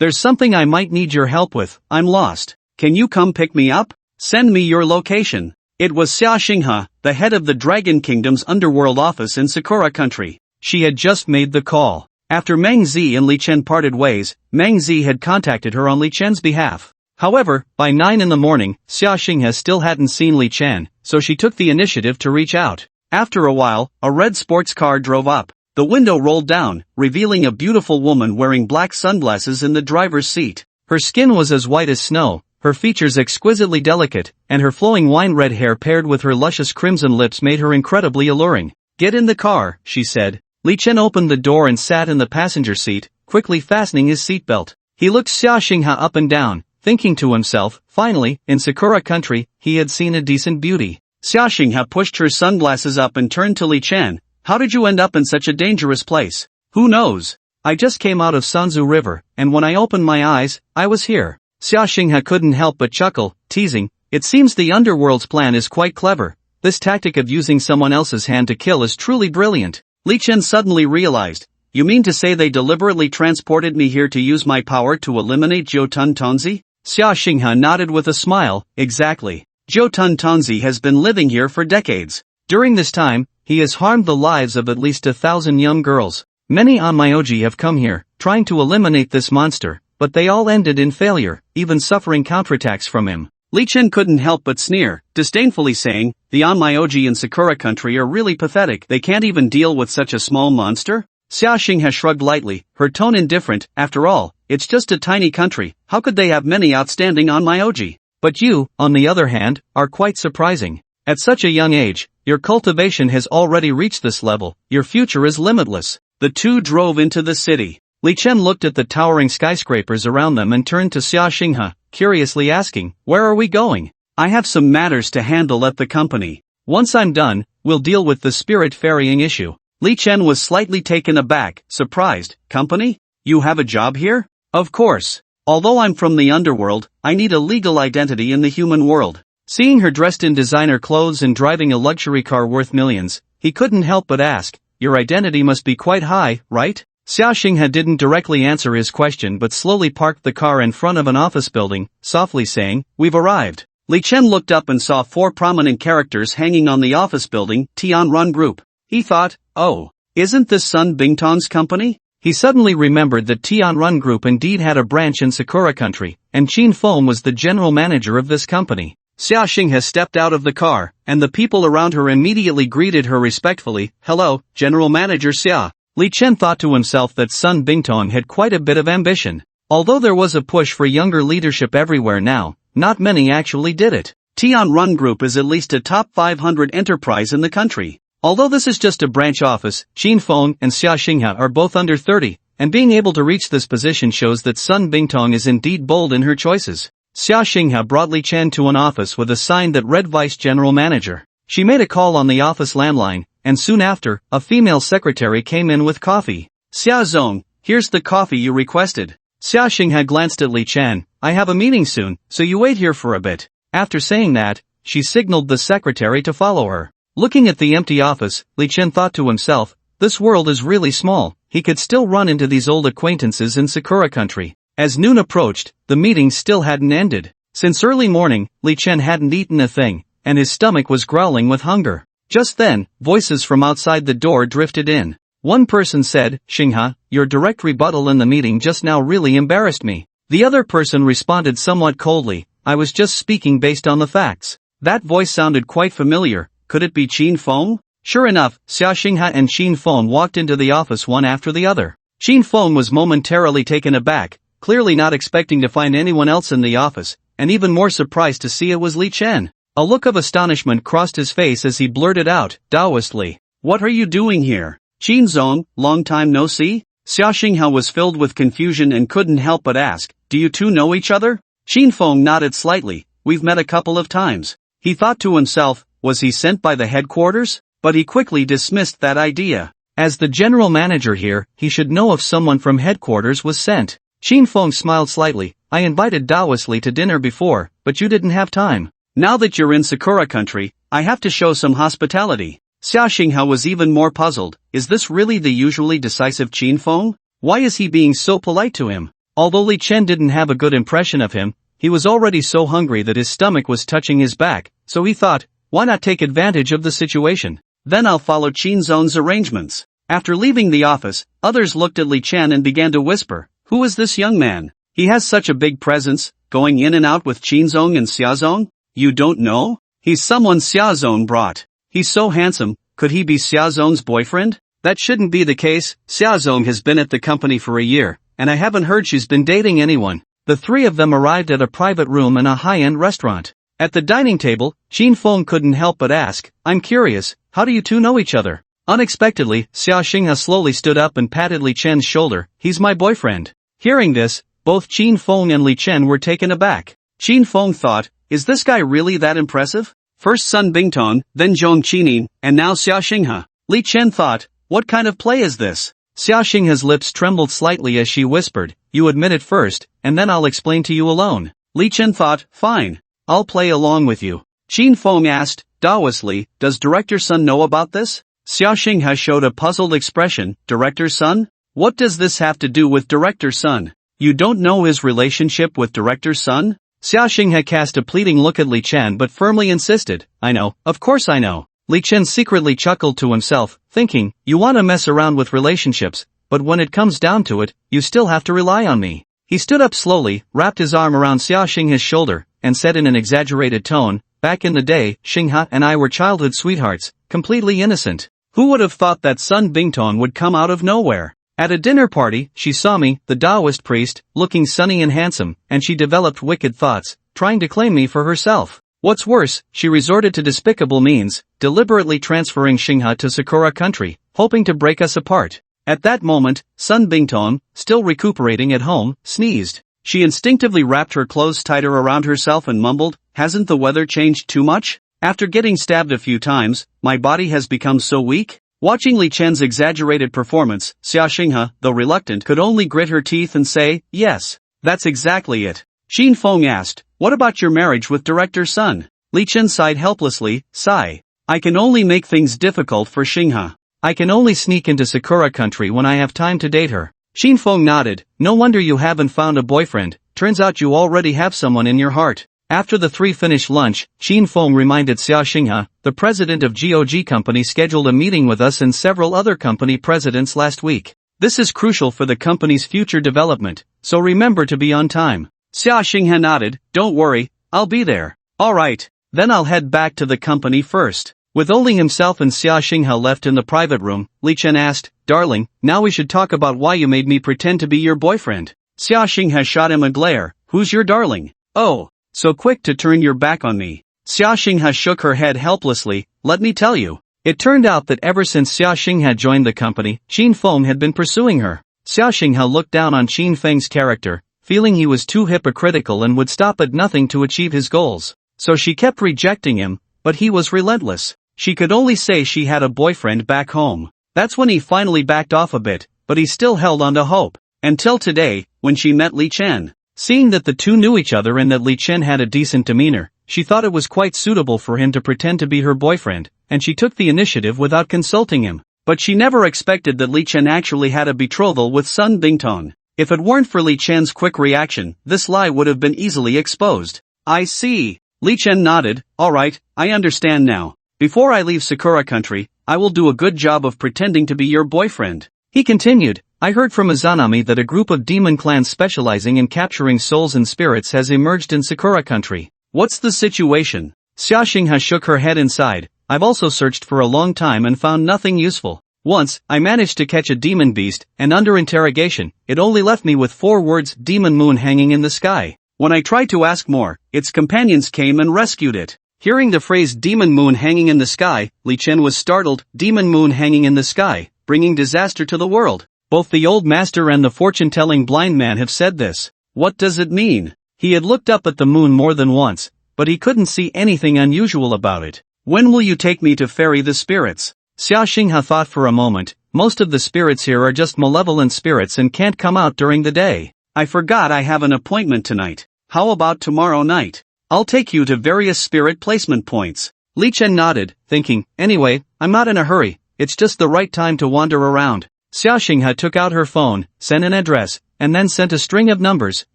There's something I might need your help with. I'm lost. Can you come pick me up? Send me your location." It was Xia Xinghe, the head of the Dragon Kingdom's underworld office in Sakura country. She had just made the call. After Meng Zi and Li Chen parted ways, Meng Zi had contacted her on Li Chen's behalf. However, by 9 in the morning, Xia Xinghe still hadn't seen Li Chen, so she took the initiative to reach out. After a while, a red sports car drove up. The window rolled down, revealing a beautiful woman wearing black sunglasses in the driver's seat. Her skin was as white as snow, her features exquisitely delicate, and her flowing wine-red hair paired with her luscious crimson lips made her incredibly alluring. "Get in the car," she said. Li Chen opened the door and sat in the passenger seat, quickly fastening his seatbelt. He looked Xia Xinghe up and down, thinking to himself, finally, in Sakura country, he had seen a decent beauty. Xia Xinghe pushed her sunglasses up and turned to Li Chen. How did you end up in such a dangerous place? Who knows? I just came out of Sanzu River, and when I opened my eyes, I was here. Xia Xinghe couldn't help but chuckle, teasing, it seems the underworld's plan is quite clever. This tactic of using someone else's hand to kill is truly brilliant. Li Chen suddenly realized, you mean to say they deliberately transported me here to use my power to eliminate Zhou Tun Tonzi? Xia Xinghe nodded with a smile, exactly. Zhou Tun Tonzi has been living here for decades. During this time, he has harmed the lives of at least 1,000 young girls. Many onmyoji have come here, trying to eliminate this monster, but they all ended in failure, even suffering counterattacks from him. Li Chen couldn't help but sneer, disdainfully saying, the onmyoji in Sakura country are really pathetic, they can't even deal with such a small monster? Xia Xinghe shrugged lightly, her tone indifferent, after all, it's just a tiny country, how could they have many outstanding onmyoji? But you, on the other hand, are quite surprising. At such a young age, your cultivation has already reached this level, your future is limitless. The two drove into the city. Li Chen looked at the towering skyscrapers around them and turned to Xia Xinghe, curiously asking, where are we going? I have some matters to handle at the company. Once I'm done, we'll deal with the spirit ferrying issue. Li Chen was slightly taken aback, surprised, company? You have a job here? Of course. Although I'm from the underworld, I need a legal identity in the human world. Seeing her dressed in designer clothes and driving a luxury car worth millions, he couldn't help but ask, your identity must be quite high, right? Xia Xinghe didn't directly answer his question but slowly parked the car in front of an office building, softly saying, we've arrived. Li Chen looked up and saw 4 prominent characters hanging on the office building, Tianrun Group. He thought, oh, isn't this Sun Bingtong's company? He suddenly remembered that Tianrun Group indeed had a branch in Sakura country, and Qin Feng was the general manager of this company. Xia Xinghe stepped out of the car, and the people around her immediately greeted her respectfully, hello, General Manager Xia. Li Chen thought to himself that Sun Bingtong had quite a bit of ambition. Although there was a push for younger leadership everywhere now, not many actually did it. Tianrun Group is at least a top 500 enterprise in the country. Although this is just a branch office, Qin Feng and Xia Xinghe are both under 30, and being able to reach this position shows that Sun Bingtong is indeed bold in her choices. Xia Xinghe brought Li Chen to an office with a sign that read Vice General Manager. She made a call on the office landline, and soon after, a female secretary came in with coffee. Xia Zong, here's the coffee you requested. Xia Xinghe glanced at Li Chen, I have a meeting soon, so you wait here for a bit. After saying that, she signaled the secretary to follow her. Looking at the empty office, Li Chen thought to himself, this world is really small, he could still run into these old acquaintances in Sakura country. As noon approached, the meeting still hadn't ended. Since early morning, Li Chen hadn't eaten a thing, and his stomach was growling with hunger. Just then, voices from outside the door drifted in. One person said, Xinghe, your direct rebuttal in the meeting just now really embarrassed me. The other person responded somewhat coldly, I was just speaking based on the facts. That voice sounded quite familiar, could it be Qin Feng? Sure enough, Xia Xinghe and Qin Feng walked into the office one after the other. Qin Feng was momentarily taken aback, clearly not expecting to find anyone else in the office, and even more surprised to see it was Li Chen. A look of astonishment crossed his face as he blurted out, Taoistly, what are you doing here? Qin Zong, long time no see? Xia Xinghe was filled with confusion and couldn't help but ask, do you two know each other? Qin Feng nodded slightly, we've met a couple of times. He thought to himself, was he sent by the headquarters? But he quickly dismissed that idea. As the general manager here, he should know if someone from headquarters was sent. Qin Feng smiled slightly, I invited Taoistly to dinner before, but you didn't have time. Now that you're in Sakura country, I have to show some hospitality. Xia Xinghe was even more puzzled, is this really the usually decisive Qin Feng? Why is he being so polite to him? Although Li Chen didn't have a good impression of him, he was already so hungry that his stomach was touching his back, so he thought, why not take advantage of the situation? Then I'll follow Qin Zong's arrangements. After leaving the office, others looked at Li Chen and began to whisper, who is this young man? He has such a big presence, going in and out with Qin Zong and Xia Zong? You don't know? He's someone Xia Zong brought. He's so handsome, could he be Xia Zong's boyfriend? That shouldn't be the case, Xia Zong has been at the company for a year, and I haven't heard she's been dating anyone. The three of them arrived at a private room in a high-end restaurant. At the dining table, Qin Feng couldn't help but ask, I'm curious, how do you two know each other? Unexpectedly, Xia Xinghe slowly stood up and patted Li Chen's shoulder, he's my boyfriend. Hearing this, Both Qin Feng and Li Chen were taken aback. Qin Feng thought, is this guy really that impressive? First Sun Bingtong, then Zhong Qining, and now Xia Xinghe. Li Chen thought, what kind of play is this? Xia Xinghe's lips trembled slightly as she whispered, you admit it first, and then I'll explain to you alone. Li Chen thought, fine. I'll play along with you. Qin Feng asked, Daoistly, does Director Sun know about this? Xia Xinghe showed a puzzled expression, Director Sun? What does this have to do with Director Sun? You don't know his relationship with Director Sun? Xia Xinghe cast a pleading look at Li Chen but firmly insisted, I know, of course I know. Li Chen secretly chuckled to himself, thinking, you want to mess around with relationships, but when it comes down to it, you still have to rely on me. He stood up slowly, wrapped his arm around Xia Xinghe's shoulder, and said in an exaggerated tone, back in the day, Xinghe and I were childhood sweethearts, completely innocent. Who would have thought that Sun Bingtong would come out of nowhere? At a dinner party, she saw me, the Taoist priest, looking sunny and handsome, and she developed wicked thoughts, trying to claim me for herself. What's worse, she resorted to despicable means, deliberately transferring Xinghe to Sakura country, hoping to break us apart. At that moment, Sun Bingtong, still recuperating at home, sneezed. She instinctively wrapped her clothes tighter around herself and mumbled, hasn't the weather changed too much? After getting stabbed a few times, my body has become so weak. Watching Li Chen's exaggerated performance, Xia Xinghe, though reluctant, could only grit her teeth and say, yes, that's exactly it. Qin Feng asked, what about your marriage with Director Sun? Li Chen sighed helplessly, sigh. I can only make things difficult for Xinghe. I can only sneak into Sakura country when I have time to date her. Qin Feng nodded, no wonder you haven't found a boyfriend, turns out you already have someone in your heart. After the three finished lunch, Qin Feng reminded Xia Xinghe, the president of GOG company scheduled a meeting with us and several other company presidents last week. This is crucial for the company's future development, so remember to be on time. Xia Xinghe nodded, don't worry, I'll be there. Alright, then I'll head back to the company first. With only himself and Xia Xinghe left in the private room, Li Chen asked, darling, now we should talk about why you made me pretend to be your boyfriend. Xia Xinghe shot him a glare, who's your darling? Oh, so quick to turn your back on me. Xia Xinghe shook her head helplessly, let me tell you. It turned out that ever since Xia Xinghe joined the company, Qin Feng had been pursuing her. Xia Xinghe looked down on Qin Feng's character, feeling he was too hypocritical and would stop at nothing to achieve his goals. So she kept rejecting him, but he was relentless. She could only say she had a boyfriend back home. That's when he finally backed off a bit, but he still held on to hope. Until today, when she met Li Chen. Seeing that the two knew each other and that Li Chen had a decent demeanor, she thought it was quite suitable for him to pretend to be her boyfriend, and she took the initiative without consulting him. But she never expected that Li Chen actually had a betrothal with Sun Bingtong. If it weren't for Li Chen's quick reaction, this lie would have been easily exposed. I see. Li Chen nodded, alright, I understand now. Before I leave Sakura country, I will do a good job of pretending to be your boyfriend. He continued, I heard from Izanami that a group of demon clans specializing in capturing souls and spirits has emerged in Sakura country. What's the situation? Xia Xinghe shook her head inside, I've also searched for a long time and found nothing useful. Once, I managed to catch a demon beast, and under interrogation, it only left me with 4 words, demon moon hanging in the sky. When I tried to ask more, its companions came and rescued it. Hearing the phrase demon moon hanging in the sky, Li Chen was startled, demon moon hanging in the sky, bringing disaster to the world. Both the old master and the fortune-telling blind man have said this. What does it mean? He had looked up at the moon more than once, but he couldn't see anything unusual about it. When will you take me to ferry the spirits? Xia Xinghe thought for a moment, most of the spirits here are just malevolent spirits and can't come out during the day. I forgot I have an appointment tonight. How about tomorrow night? I'll take you to various spirit placement points. Li Chen nodded, thinking, anyway, I'm not in a hurry, it's just the right time to wander around. Xia Xinghe took out her phone, sent an address, and then sent a string of numbers,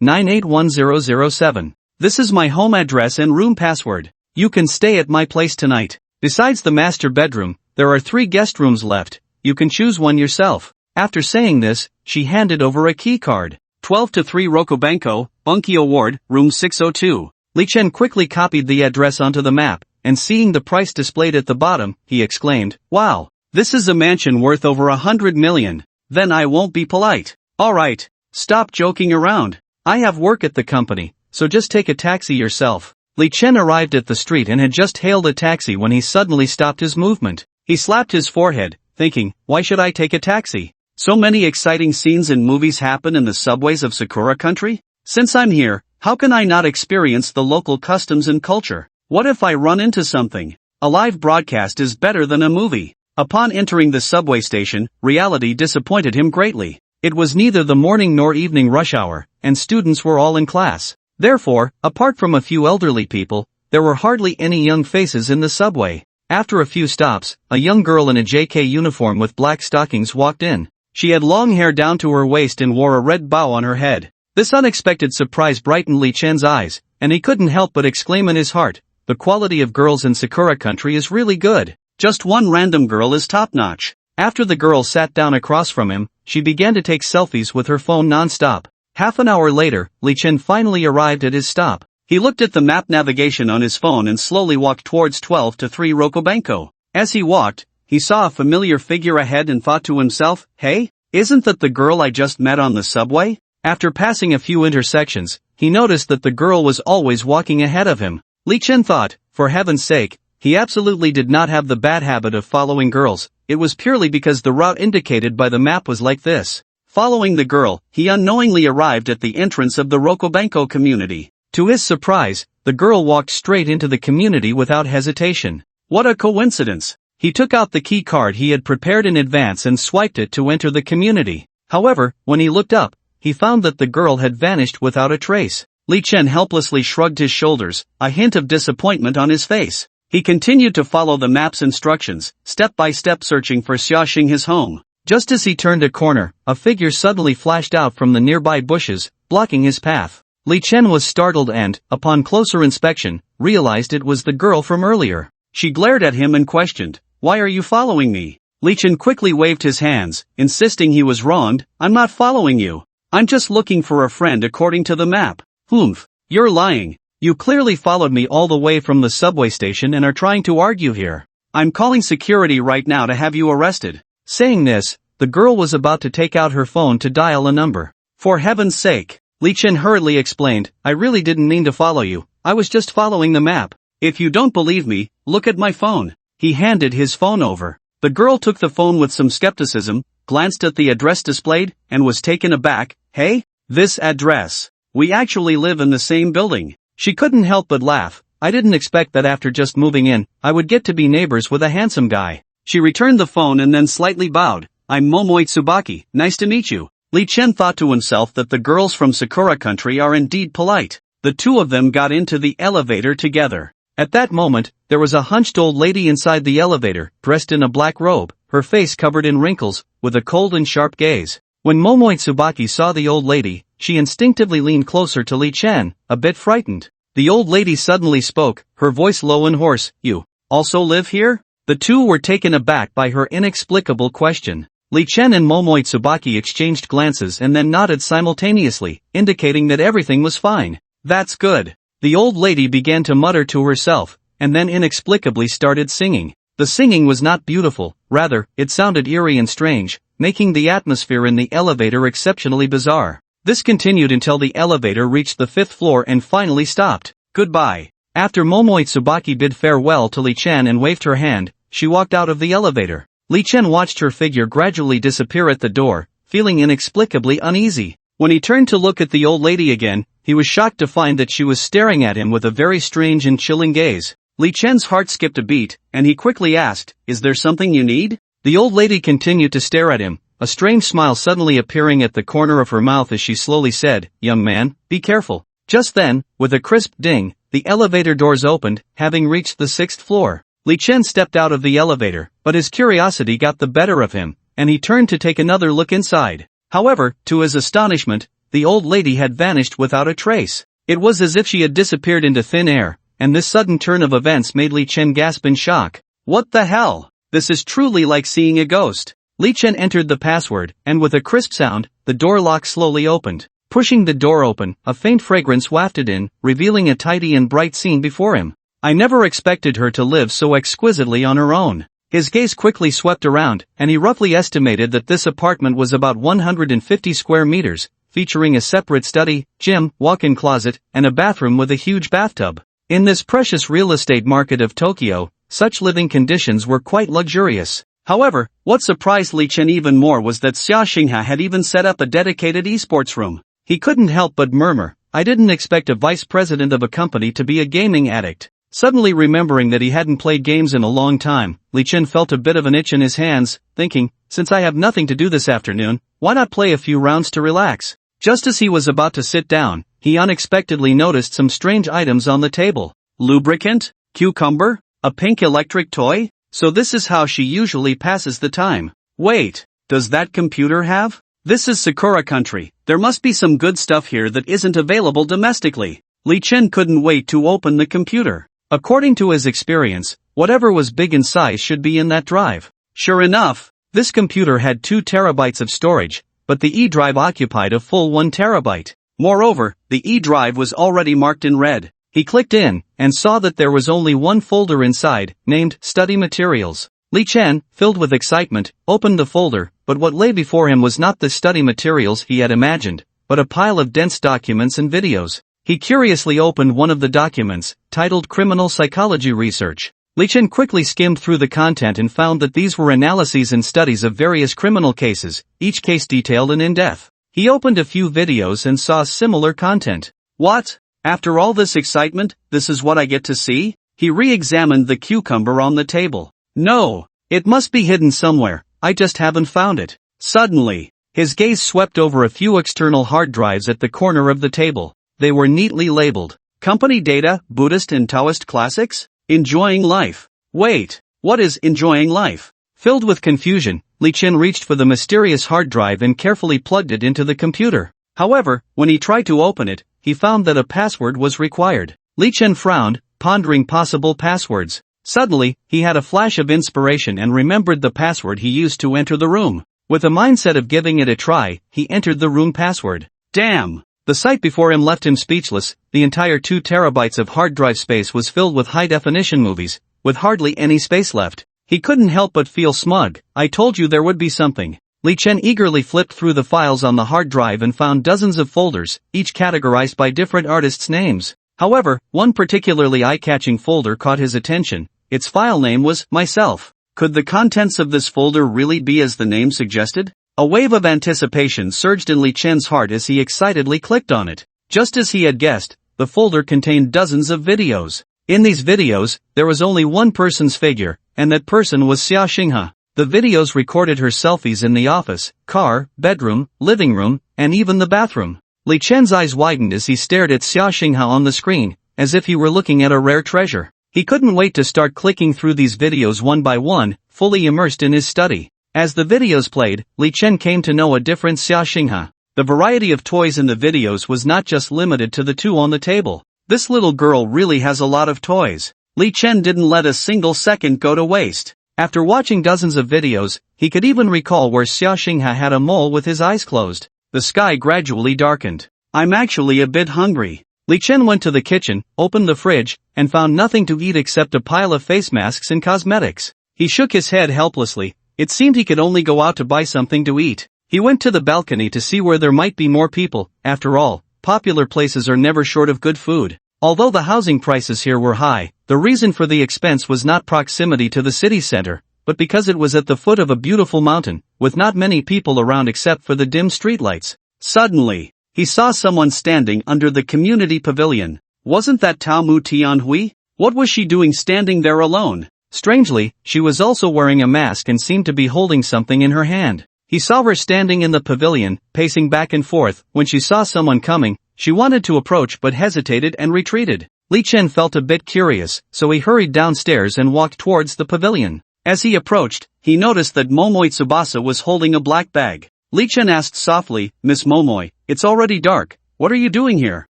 981007. This is my home address and room password. You can stay at my place tonight. Besides the master bedroom, there are 3 guest rooms left. You can choose one yourself. After saying this, she handed over a key card. 12-3 Rokobanko, Bunkyo Ward, room 602. Li Chen quickly copied the address onto the map, and seeing the price displayed at the bottom, he exclaimed, wow, this is a mansion worth over 100 million. Then I won't be polite. Alright, stop joking around. I have work at the company, so just take a taxi yourself. Li Chen arrived at the street and had just hailed a taxi when he suddenly stopped his movement. He slapped his forehead, thinking, why should I take a taxi? So many exciting scenes in movies happen in the subways of Sakura Country? Since I'm here, how can I not experience the local customs and culture? What if I run into something? A live broadcast is better than a movie. Upon entering the subway station, reality disappointed him greatly. It was neither the morning nor evening rush hour, and students were all in class. Therefore, apart from a few elderly people, there were hardly any young faces in the subway. After a few stops, a young girl in a JK uniform with black stockings walked in. She had long hair down to her waist and wore a red bow on her head. This unexpected surprise brightened Li Chen's eyes, and he couldn't help but exclaim in his heart, "The quality of girls in Sakura Country is really good. Just one random girl is top-notch." After the girl sat down across from him, she began to take selfies with her phone non-stop. Half an hour later, Li Chen finally arrived at his stop. He looked at the map navigation on his phone and slowly walked towards 12-3 Rokobanko. As he walked, he saw a familiar figure ahead and thought to himself, "Hey, isn't that the girl I just met on the subway?" After passing a few intersections, he noticed that the girl was always walking ahead of him. Li Chen thought, for heaven's sake, he absolutely did not have the bad habit of following girls. It was purely because the route indicated by the map was like this. Following the girl, he unknowingly arrived at the entrance of the Rokobanko community. To his surprise, the girl walked straight into the community without hesitation. What a coincidence! He took out the key card he had prepared in advance and swiped it to enter the community. However, when he looked up, he found that the girl had vanished without a trace. Li Chen helplessly shrugged his shoulders, a hint of disappointment on his face. He continued to follow the map's instructions, step by step searching for Xiaoxing his home. Just as he turned a corner, a figure suddenly flashed out from the nearby bushes, blocking his path. Li Chen was startled and, upon closer inspection, realized it was the girl from earlier. She glared at him and questioned, "Why are you following me?" Li Chen quickly waved his hands, insisting he was wronged. "I'm not following you. I'm just looking for a friend according to the map." "Humph, you're lying. You clearly followed me all the way from the subway station and are trying to argue here. I'm calling security right now to have you arrested." Saying this, the girl was about to take out her phone to dial a number. "For heaven's sake," Li Chen hurriedly explained, "I really didn't mean to follow you. I was just following the map. If you don't believe me, look at my phone." He handed his phone over. The girl took the phone with some skepticism, glanced at the address displayed, and was taken aback. "Hey, this address. We actually live in the same building." She couldn't help but laugh. "I didn't expect that after just moving in, I would get to be neighbors with a handsome guy." She returned the phone and then slightly bowed. "I'm Momoi Tsubaki, nice to meet you." Li Chen thought to himself that the girls from Sakura Country are indeed polite. The two of them got into the elevator together. At that moment, there was a hunched old lady inside the elevator, dressed in a black robe, her face covered in wrinkles, with a cold and sharp gaze. When Momoi Tsubaki saw the old lady, she instinctively leaned closer to Li Chen, a bit frightened. The old lady suddenly spoke, her voice low and hoarse. "You also live here?" The two were taken aback by her inexplicable question. Li Chen and Momoi Tsubaki exchanged glances and then nodded simultaneously, indicating that everything was fine. "That's good." The old lady began to mutter to herself, and then inexplicably started singing. The singing was not beautiful, rather, it sounded eerie and strange, making the atmosphere in the elevator exceptionally bizarre. This continued until the elevator reached the 5th floor and finally stopped. "Goodbye." After Momoi Tsubaki bid farewell to Li Chen and waved her hand, she walked out of the elevator. Li Chen watched her figure gradually disappear at the door, feeling inexplicably uneasy. When he turned to look at the old lady again, he was shocked to find that she was staring at him with a very strange and chilling gaze. Li Chen's heart skipped a beat, and he quickly asked, "Is there something you need?" The old lady continued to stare at him, a strange smile suddenly appearing at the corner of her mouth as she slowly said, "Young man, be careful." Just then, with a crisp ding, the elevator doors opened, having reached the 6th floor. Li Chen stepped out of the elevator, but his curiosity got the better of him, and he turned to take another look inside. However, to his astonishment, the old lady had vanished without a trace. It was as if she had disappeared into thin air, and this sudden turn of events made Li Chen gasp in shock. "What the hell? This is truly like seeing a ghost." Li Chen entered the password, and with a crisp sound, the door lock slowly opened. Pushing the door open, a faint fragrance wafted in, revealing a tidy and bright scene before him. "I never expected her to live so exquisitely on her own." His gaze quickly swept around, and he roughly estimated that this apartment was about 150 square meters, featuring a separate study, gym, walk-in closet, and a bathroom with a huge bathtub. In this precious real estate market of Tokyo, such living conditions were quite luxurious. However, what surprised Li Chen even more was that Xia Xinghe had even set up a dedicated esports room. He couldn't help but murmur, I didn't expect a vice president of a company to be a gaming addict. Suddenly remembering that he hadn't played games in a long time, Li Chen felt a bit of an itch in his hands, thinking, since I have nothing to do this afternoon, why not play a few rounds to relax? Just as he was about to sit down, he unexpectedly noticed some strange items on the table. Lubricant? Cucumber? A pink electric toy? So this is how she usually passes the time. Wait, does that computer have? This is Sakura country, there must be some good stuff here that isn't available domestically. Li Chen couldn't wait to open the computer. According to his experience, whatever was big in size should be in that drive. Sure enough, this computer had 2 terabytes of storage, but the E-drive occupied a full 1 terabyte. Moreover, the E-drive was already marked in red. He clicked in, and saw that there was only one folder inside, named Study Materials. Li Chen, filled with excitement, opened the folder, but what lay before him was not the study materials he had imagined, but a pile of dense documents and videos. He curiously opened one of the documents, titled Criminal Psychology Research. Li Chen quickly skimmed through the content and found that these were analyses and studies of various criminal cases, each case detailed and in depth. He opened a few videos and saw similar content. What? After all this excitement, this is what I get to see? He re-examined the cucumber on the table. No, it must be hidden somewhere, I just haven't found it. Suddenly, his gaze swept over a few external hard drives at the corner of the table. They were neatly labeled. Company data, Buddhist and Taoist classics? Enjoying life. Wait, what is enjoying life? Filled with confusion, Li Chen reached for the mysterious hard drive and carefully plugged it into the computer. However, when he tried to open it, he found that a password was required. Li Chen frowned, pondering possible passwords. Suddenly, he had a flash of inspiration and remembered the password he used to enter the room. With a mindset of giving it a try, he entered the room password. Damn! The sight before him left him speechless. The entire 2 terabytes of hard drive space was filled with high-definition movies, with hardly any space left. He couldn't help but feel smug. I told you there would be something. Li Chen eagerly flipped through the files on the hard drive and found dozens of folders, each categorized by different artists' names. However, one particularly eye-catching folder caught his attention. Its file name was Myself. Could the contents of this folder really be as the name suggested? A wave of anticipation surged in Li Chen's heart as he excitedly clicked on it. Just as he had guessed, the folder contained dozens of videos. In these videos, there was only one person's figure, and that person was Xia Xinghe. The videos recorded her selfies in the office, car, bedroom, living room, and even the bathroom. Li Chen's eyes widened as he stared at Xia Xinghe on the screen, as if he were looking at a rare treasure. He couldn't wait to start clicking through these videos one by one, fully immersed in his study. As the videos played, Li Chen came to know a different Xia Xinghe. The variety of toys in the videos was not just limited to the 2 on the table. This little girl really has a lot of toys. Li Chen didn't let a single second go to waste. After watching dozens of videos, he could even recall where Xia Xinghe had a mole with his eyes closed. The sky gradually darkened. I'm actually a bit hungry. Li Chen went to the kitchen, opened the fridge, and found nothing to eat except a pile of face masks and cosmetics. He shook his head helplessly. It seemed he could only go out to buy something to eat. He went to the balcony to see where there might be more people. After all, popular places are never short of good food. Although the housing prices here were high, the reason for the expense was not proximity to the city center, but because it was at the foot of a beautiful mountain, with not many people around except for the dim streetlights. Suddenly, he saw someone standing under the community pavilion. Wasn't that Tao Mu Tianhui? What was she doing standing there alone? Strangely, she was also wearing a mask and seemed to be holding something in her hand. He saw her standing in the pavilion, pacing back and forth. When she saw someone coming, she wanted to approach but hesitated and retreated. Li Chen felt a bit curious, so he hurried downstairs and walked towards the pavilion. As he approached, he noticed that Momoi Tsubasa was holding a black bag. Li Chen asked softly, Miss Momoi, it's already dark, what are you doing here?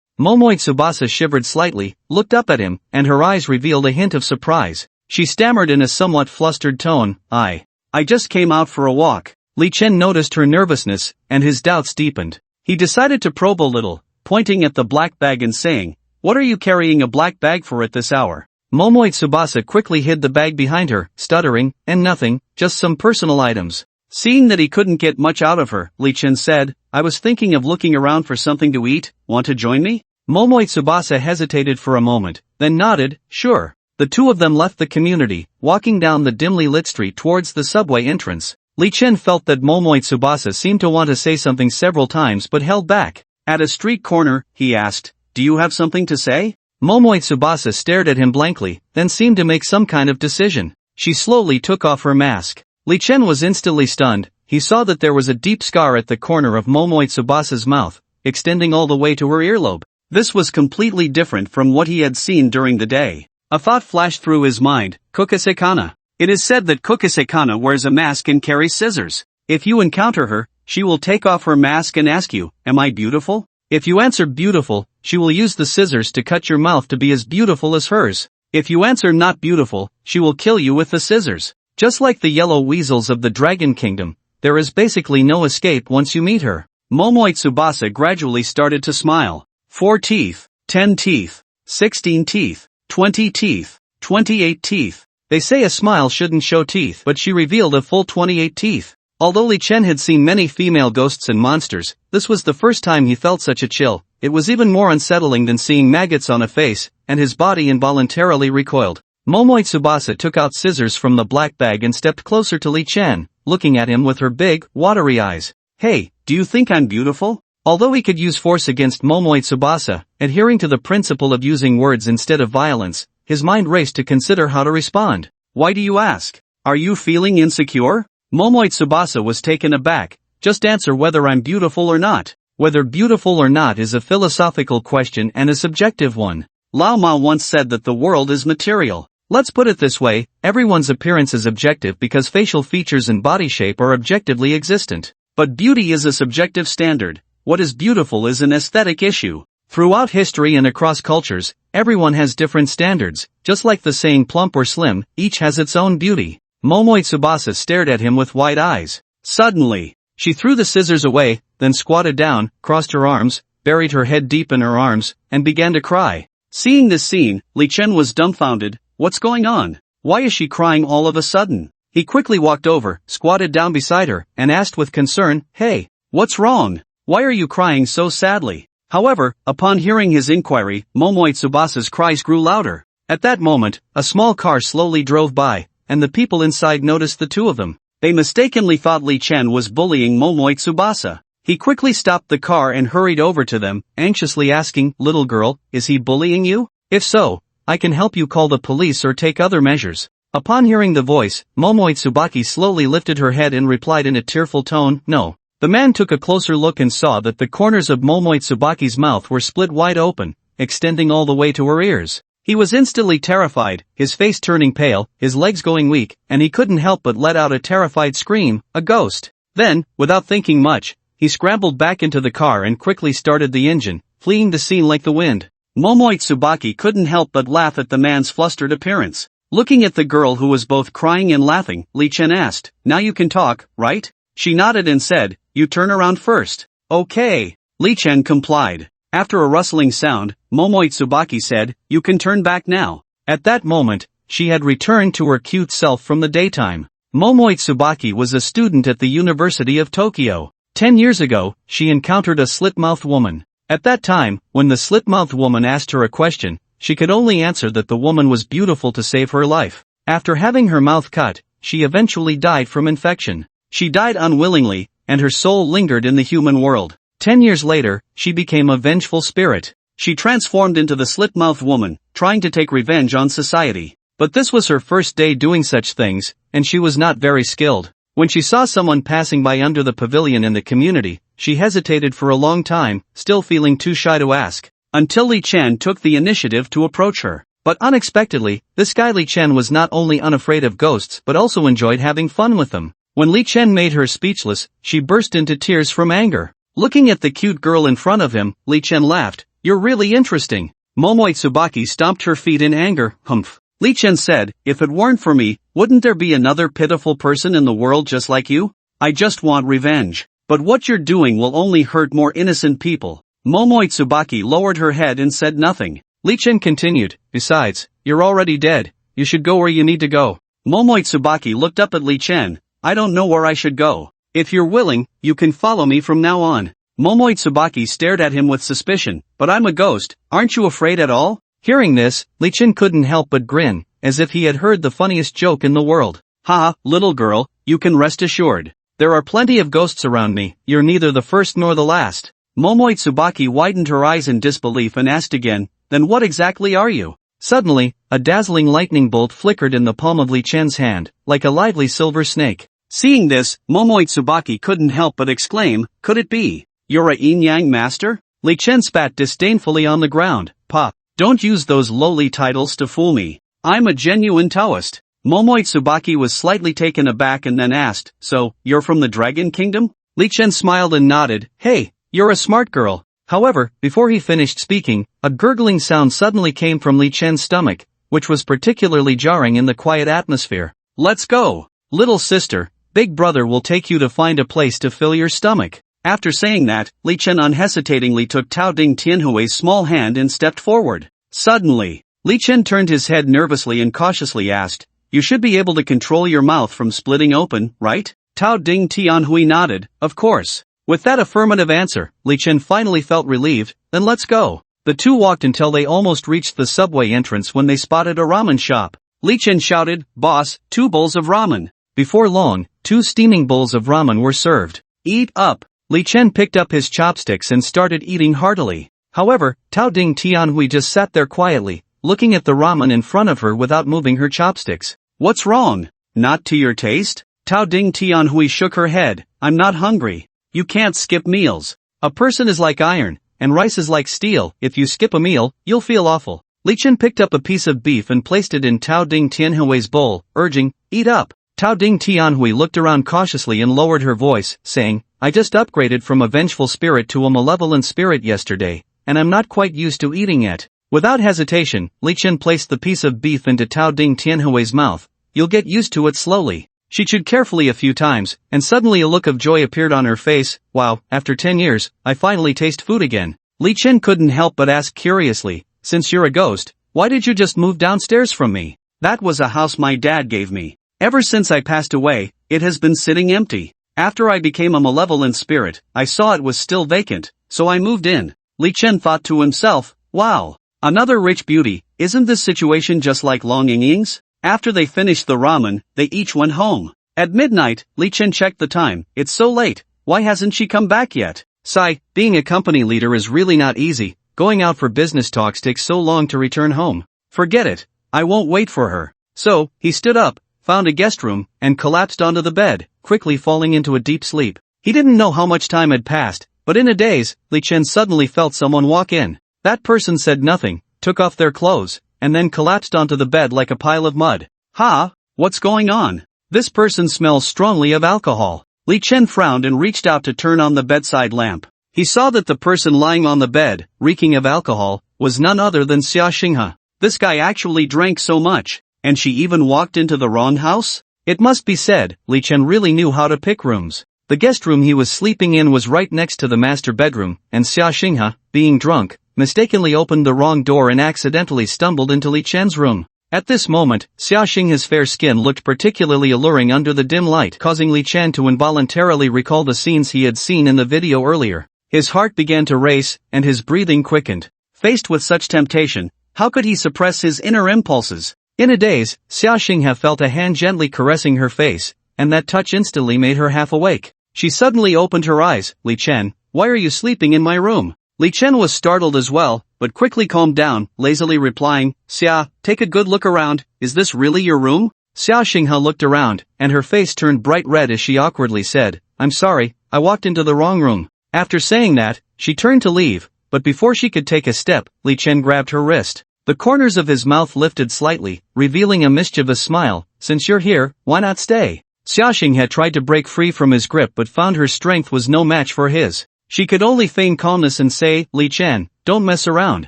Momoi Tsubasa shivered slightly, looked up at him, and her eyes revealed a hint of surprise. She stammered in a somewhat flustered tone, I just came out for a walk. Li Chen noticed her nervousness, and his doubts deepened. He decided to probe a little, pointing at the black bag and saying, what are you carrying a black bag for at this hour? Momoi Tsubasa quickly hid the bag behind her, stuttering, and nothing, just some personal items. Seeing that he couldn't get much out of her, Li Chen said, I was thinking of looking around for something to eat, want to join me? Momoi Tsubasa hesitated for a moment, then nodded, sure. The two of them left the community, walking down the dimly lit street towards the subway entrance. Li Chen felt that Momoi Tsubasa seemed to want to say something several times but held back. At a street corner, he asked, "Do you have something to say?" Momoi Tsubasa stared at him blankly, then seemed to make some kind of decision. She slowly took off her mask. Li Chen was instantly stunned. He saw that there was a deep scar at the corner of Momoi Tsubasa's mouth, extending all the way to her earlobe. This was completely different from what he had seen during the day. A thought flashed through his mind, Kukusekana. It is said that Kukusekana wears a mask and carries scissors. If you encounter her, she will take off her mask and ask you, "Am I beautiful?" If you answer beautiful, she will use the scissors to cut your mouth to be as beautiful as hers. If you answer not beautiful, she will kill you with the scissors. Just like the yellow weasels of the Dragon Kingdom, there is basically no escape once you meet her. Momoi Tsubasa gradually started to smile. 4 teeth, 10 teeth, 16 teeth, 20 teeth, 28 teeth. They say a smile shouldn't show teeth, but she revealed a full 28 teeth. Although Li Chen had seen many female ghosts and monsters, this was the first time he felt such a chill. It was even more unsettling than seeing maggots on a face, and his body involuntarily recoiled. Momoi Tsubasa took out scissors from the black bag and stepped closer to Li Chen, looking at him with her big, watery eyes. "Hey, do you think I'm beautiful?" Although he could use force against Momoi Tsubasa, adhering to the principle of using words instead of violence, his mind raced to consider how to respond. "Why do you ask? Are you feeling insecure?" Momoi Tsubasa was taken aback. "Just answer whether I'm beautiful or not." Whether beautiful or not is a philosophical question and a subjective one. Lao Ma once said that the world is material. Let's put it this way, everyone's appearance is objective because facial features and body shape are objectively existent. But beauty is a subjective standard. What is beautiful is an aesthetic issue. Throughout history and across cultures, everyone has different standards. Just like the saying plump or slim, each has its own beauty. Momoi Tsubasa stared at him with wide eyes. Suddenly, she threw the scissors away, then squatted down, crossed her arms, buried her head deep in her arms, and began to cry. Seeing this scene, Li Chen was dumbfounded. What's going on? Why is she crying all of a sudden? He quickly walked over, squatted down beside her, and asked with concern, "Hey, what's wrong? Why are you crying so sadly?" However, upon hearing his inquiry, Momoi Tsubasa's cries grew louder. At that moment, a small car slowly drove by, and the people inside noticed the two of them. They mistakenly thought Li Chen was bullying Momoi Tsubasa. He quickly stopped the car and hurried over to them, anxiously asking, "Little girl, is he bullying you? If so, I can help you call the police or take other measures." Upon hearing the voice, Momoi Tsubaki slowly lifted her head and replied in a tearful tone, "No." The man took a closer look and saw that the corners of Momoi Tsubaki's mouth were split wide open, extending all the way to her ears. He was instantly terrified, his face turning pale, his legs going weak, and he couldn't help but let out a terrified scream, "A ghost!" Then, without thinking much, he scrambled back into the car and quickly started the engine, fleeing the scene like the wind. Momoi Tsubaki couldn't help but laugh at the man's flustered appearance. Looking at the girl who was both crying and laughing, Li Chen asked, "Now you can talk, right?" She nodded and said, "You turn around first." "Okay." Li Chen complied. After a rustling sound, Momoi Tsubaki said, "You can turn back now." At that moment, she had returned to her cute self from the daytime. Momoi Tsubaki was a student at the University of Tokyo. 10 years ago, she encountered a slit-mouthed woman. At that time, when the slit-mouthed woman asked her a question, she could only answer that the woman was beautiful to save her life. After having her mouth cut, she eventually died from infection. She died unwillingly, and her soul lingered in the human world. 10 years later, she became a vengeful spirit. She transformed into the slit-mouthed woman, trying to take revenge on society. But this was her first day doing such things, and she was not very skilled. When she saw someone passing by under the pavilion in the community, she hesitated for a long time, still feeling too shy to ask, until Li Chen took the initiative to approach her. But unexpectedly, this guy Li Chen was not only unafraid of ghosts but also enjoyed having fun with them. When Li Chen made her speechless, she burst into tears from anger. Looking at the cute girl in front of him, Li Chen laughed, "You're really interesting." Momoi Tsubaki stomped her feet in anger, "Humph." Li Chen said, "If it weren't for me, wouldn't there be another pitiful person in the world just like you? I just want revenge. But what you're doing will only hurt more innocent people." Momoi Tsubaki lowered her head and said nothing. Li Chen continued, "Besides, you're already dead. You should go where you need to go." Momoi Tsubaki looked up at Li Chen. "I don't know where I should go. If you're willing, you can follow me from now on." Momoi Tsubaki stared at him with suspicion. "But I'm a ghost, aren't you afraid at all?" Hearing this, Li Chen couldn't help but grin. as if he had heard the funniest joke in the world. "Ha, little girl, you can rest assured. There are plenty of ghosts around me, you're neither the first nor the last." Momoi Tsubaki widened her eyes in disbelief and asked again, "Then what exactly are you?" Suddenly, a dazzling lightning bolt flickered in the palm of Li Chen's hand, like a lively silver snake. Seeing this, Momoi Tsubaki couldn't help but exclaim, "Could it be? You're a yin-yang master?" Li Chen spat disdainfully on the ground. "Pa, don't use those lowly titles to fool me. I'm a genuine Taoist." Momoi Tsubaki was slightly taken aback and then asked, "So, you're from the Dragon Kingdom?" Li Chen smiled and nodded. "Hey, you're a smart girl." However, before he finished speaking, a gurgling sound suddenly came from Li Chen's stomach, which was particularly jarring in the quiet atmosphere. "Let's go, little sister, big brother will take you to find a place to fill your stomach." After saying that, Li Chen unhesitatingly took Tao Ding Tianhui's small hand and stepped forward. Suddenly, Li Chen turned his head nervously and cautiously asked, "You should be able to control your mouth from splitting open, right?" Tao Ding Tianhui nodded, "Of course." With that affirmative answer, Li Chen finally felt relieved. "Then let's go." The two walked until they almost reached the subway entrance when they spotted a ramen shop. Li Chen shouted, "Boss, 2 bowls of ramen." Before long, 2 steaming bowls of ramen were served. "Eat up." Li Chen picked up his chopsticks and started eating heartily. However, Tao Ding Tianhui just sat there quietly, looking at the ramen in front of her without moving her chopsticks. "What's wrong? Not to your taste?" Tao Ding Tianhui shook her head. "I'm not hungry. You can't skip meals. A person is like iron, and rice is like steel. If you skip a meal, you'll feel awful." Li Chen picked up a piece of beef and placed it in Tao Ding Tianhui's bowl, urging, "Eat up." Tao Ding Tianhui looked around cautiously and lowered her voice, saying, "I just upgraded from a vengeful spirit to a malevolent spirit yesterday, and I'm not quite used to eating it." Without hesitation, Li Chen placed the piece of beef into Tao Ding Tianhui's mouth. "You'll get used to it slowly." She chewed carefully a few times, and suddenly a look of joy appeared on her face. "Wow, after 10 years, I finally taste food again." Li Chen couldn't help but ask curiously, "Since you're a ghost, why did you just move downstairs from me?" "That was a house my dad gave me. Ever since I passed away, it has been sitting empty. After I became a malevolent spirit, I saw it was still vacant, so I moved in." Li Chen thought to himself, "Wow, another rich beauty. Isn't this situation just like Long Yingying's?" After they finished the ramen, they each went home. At midnight, Li Chen checked the time. "It's so late, why hasn't she come back yet?" Sigh, being a company leader is really not easy. Going out for business talks takes so long to return home. "Forget it, I won't wait for her." So, he stood up, found a guest room, and collapsed onto the bed, quickly falling into a deep sleep. He didn't know how much time had passed, but in a daze, Li Chen suddenly felt someone walk in. That person said nothing, took off their clothes, and then collapsed onto the bed like a pile of mud. "Ha, what's going on? This person smells strongly of alcohol." Li Chen frowned and reached out to turn on the bedside lamp. He saw that the person lying on the bed, reeking of alcohol, was none other than Xia Xinghe. This guy actually drank so much, and she even walked into the wrong house? It must be said, Li Chen really knew how to pick rooms. The guest room he was sleeping in was right next to the master bedroom, and Xia Xinghe, being drunk, mistakenly opened the wrong door and accidentally stumbled into Li Chen's room. At this moment, Xia Xinghe's fair skin looked particularly alluring under the dim light, causing Li Chen to involuntarily recall the scenes he had seen in the video earlier. His heart began to race, and his breathing quickened. Faced with such temptation, how could he suppress his inner impulses? In a daze, Xia Xinghe felt a hand gently caressing her face, and that touch instantly made her half awake. She suddenly opened her eyes. "Li Chen, why are you sleeping in my room?" Li Chen was startled as well, but quickly calmed down, lazily replying, "Xia, take a good look around, is this really your room?" Xia Xinghe looked around, and her face turned bright red as she awkwardly said, "I'm sorry, I walked into the wrong room." After saying that, she turned to leave, but before she could take a step, Li Chen grabbed her wrist. The corners of his mouth lifted slightly, revealing a mischievous smile. "Since you're here, why not stay?" Xia Xinghe tried to break free from his grip but found her strength was no match for his. She could only feign calmness and say, "Li Chen, don't mess around."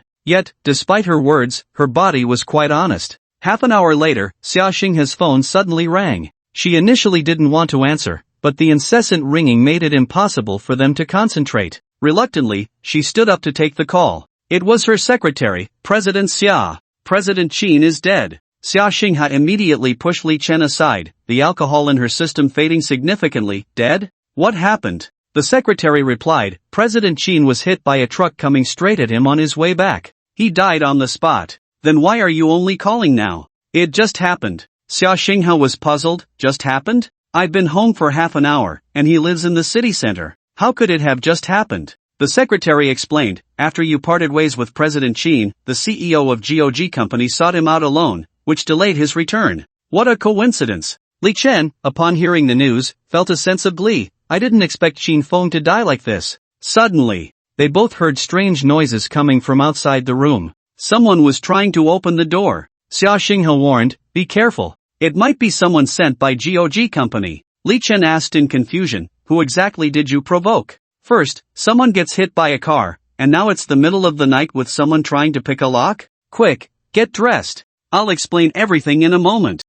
Yet, despite her words, her body was quite honest. Half an hour later, Xia Xinghe's phone suddenly rang. She initially didn't want to answer, but the incessant ringing made it impossible for them to concentrate. Reluctantly, she stood up to take the call. It was her secretary, President Xia. "President Qin is dead." Xia Xinghe immediately pushed Li Chen aside, the alcohol in her system fading significantly. "Dead? What happened?" The secretary replied, "President Qin was hit by a truck coming straight at him on his way back. He died on the spot." "Then why are you only calling now?" It just happened. Xia Xinghao was puzzled. Just happened? I've been home for half an hour, and he lives in the city center. How could it have just happened? The secretary explained, after you parted ways with President Qin, the CEO of GOG Company sought him out alone, which delayed his return. What a coincidence. Li Chen, upon hearing the news, felt a sense of glee. I didn't expect Qin Feng to die like this. Suddenly, they both heard strange noises coming from outside the room. Someone was trying to open the door. Xia Xinghao warned, be careful. It might be someone sent by GOG Company. Li Chen asked in confusion, who exactly did you provoke? First, someone gets hit by a car, and now it's the middle of the night with someone trying to pick a lock? Quick, get dressed. I'll explain everything in a moment.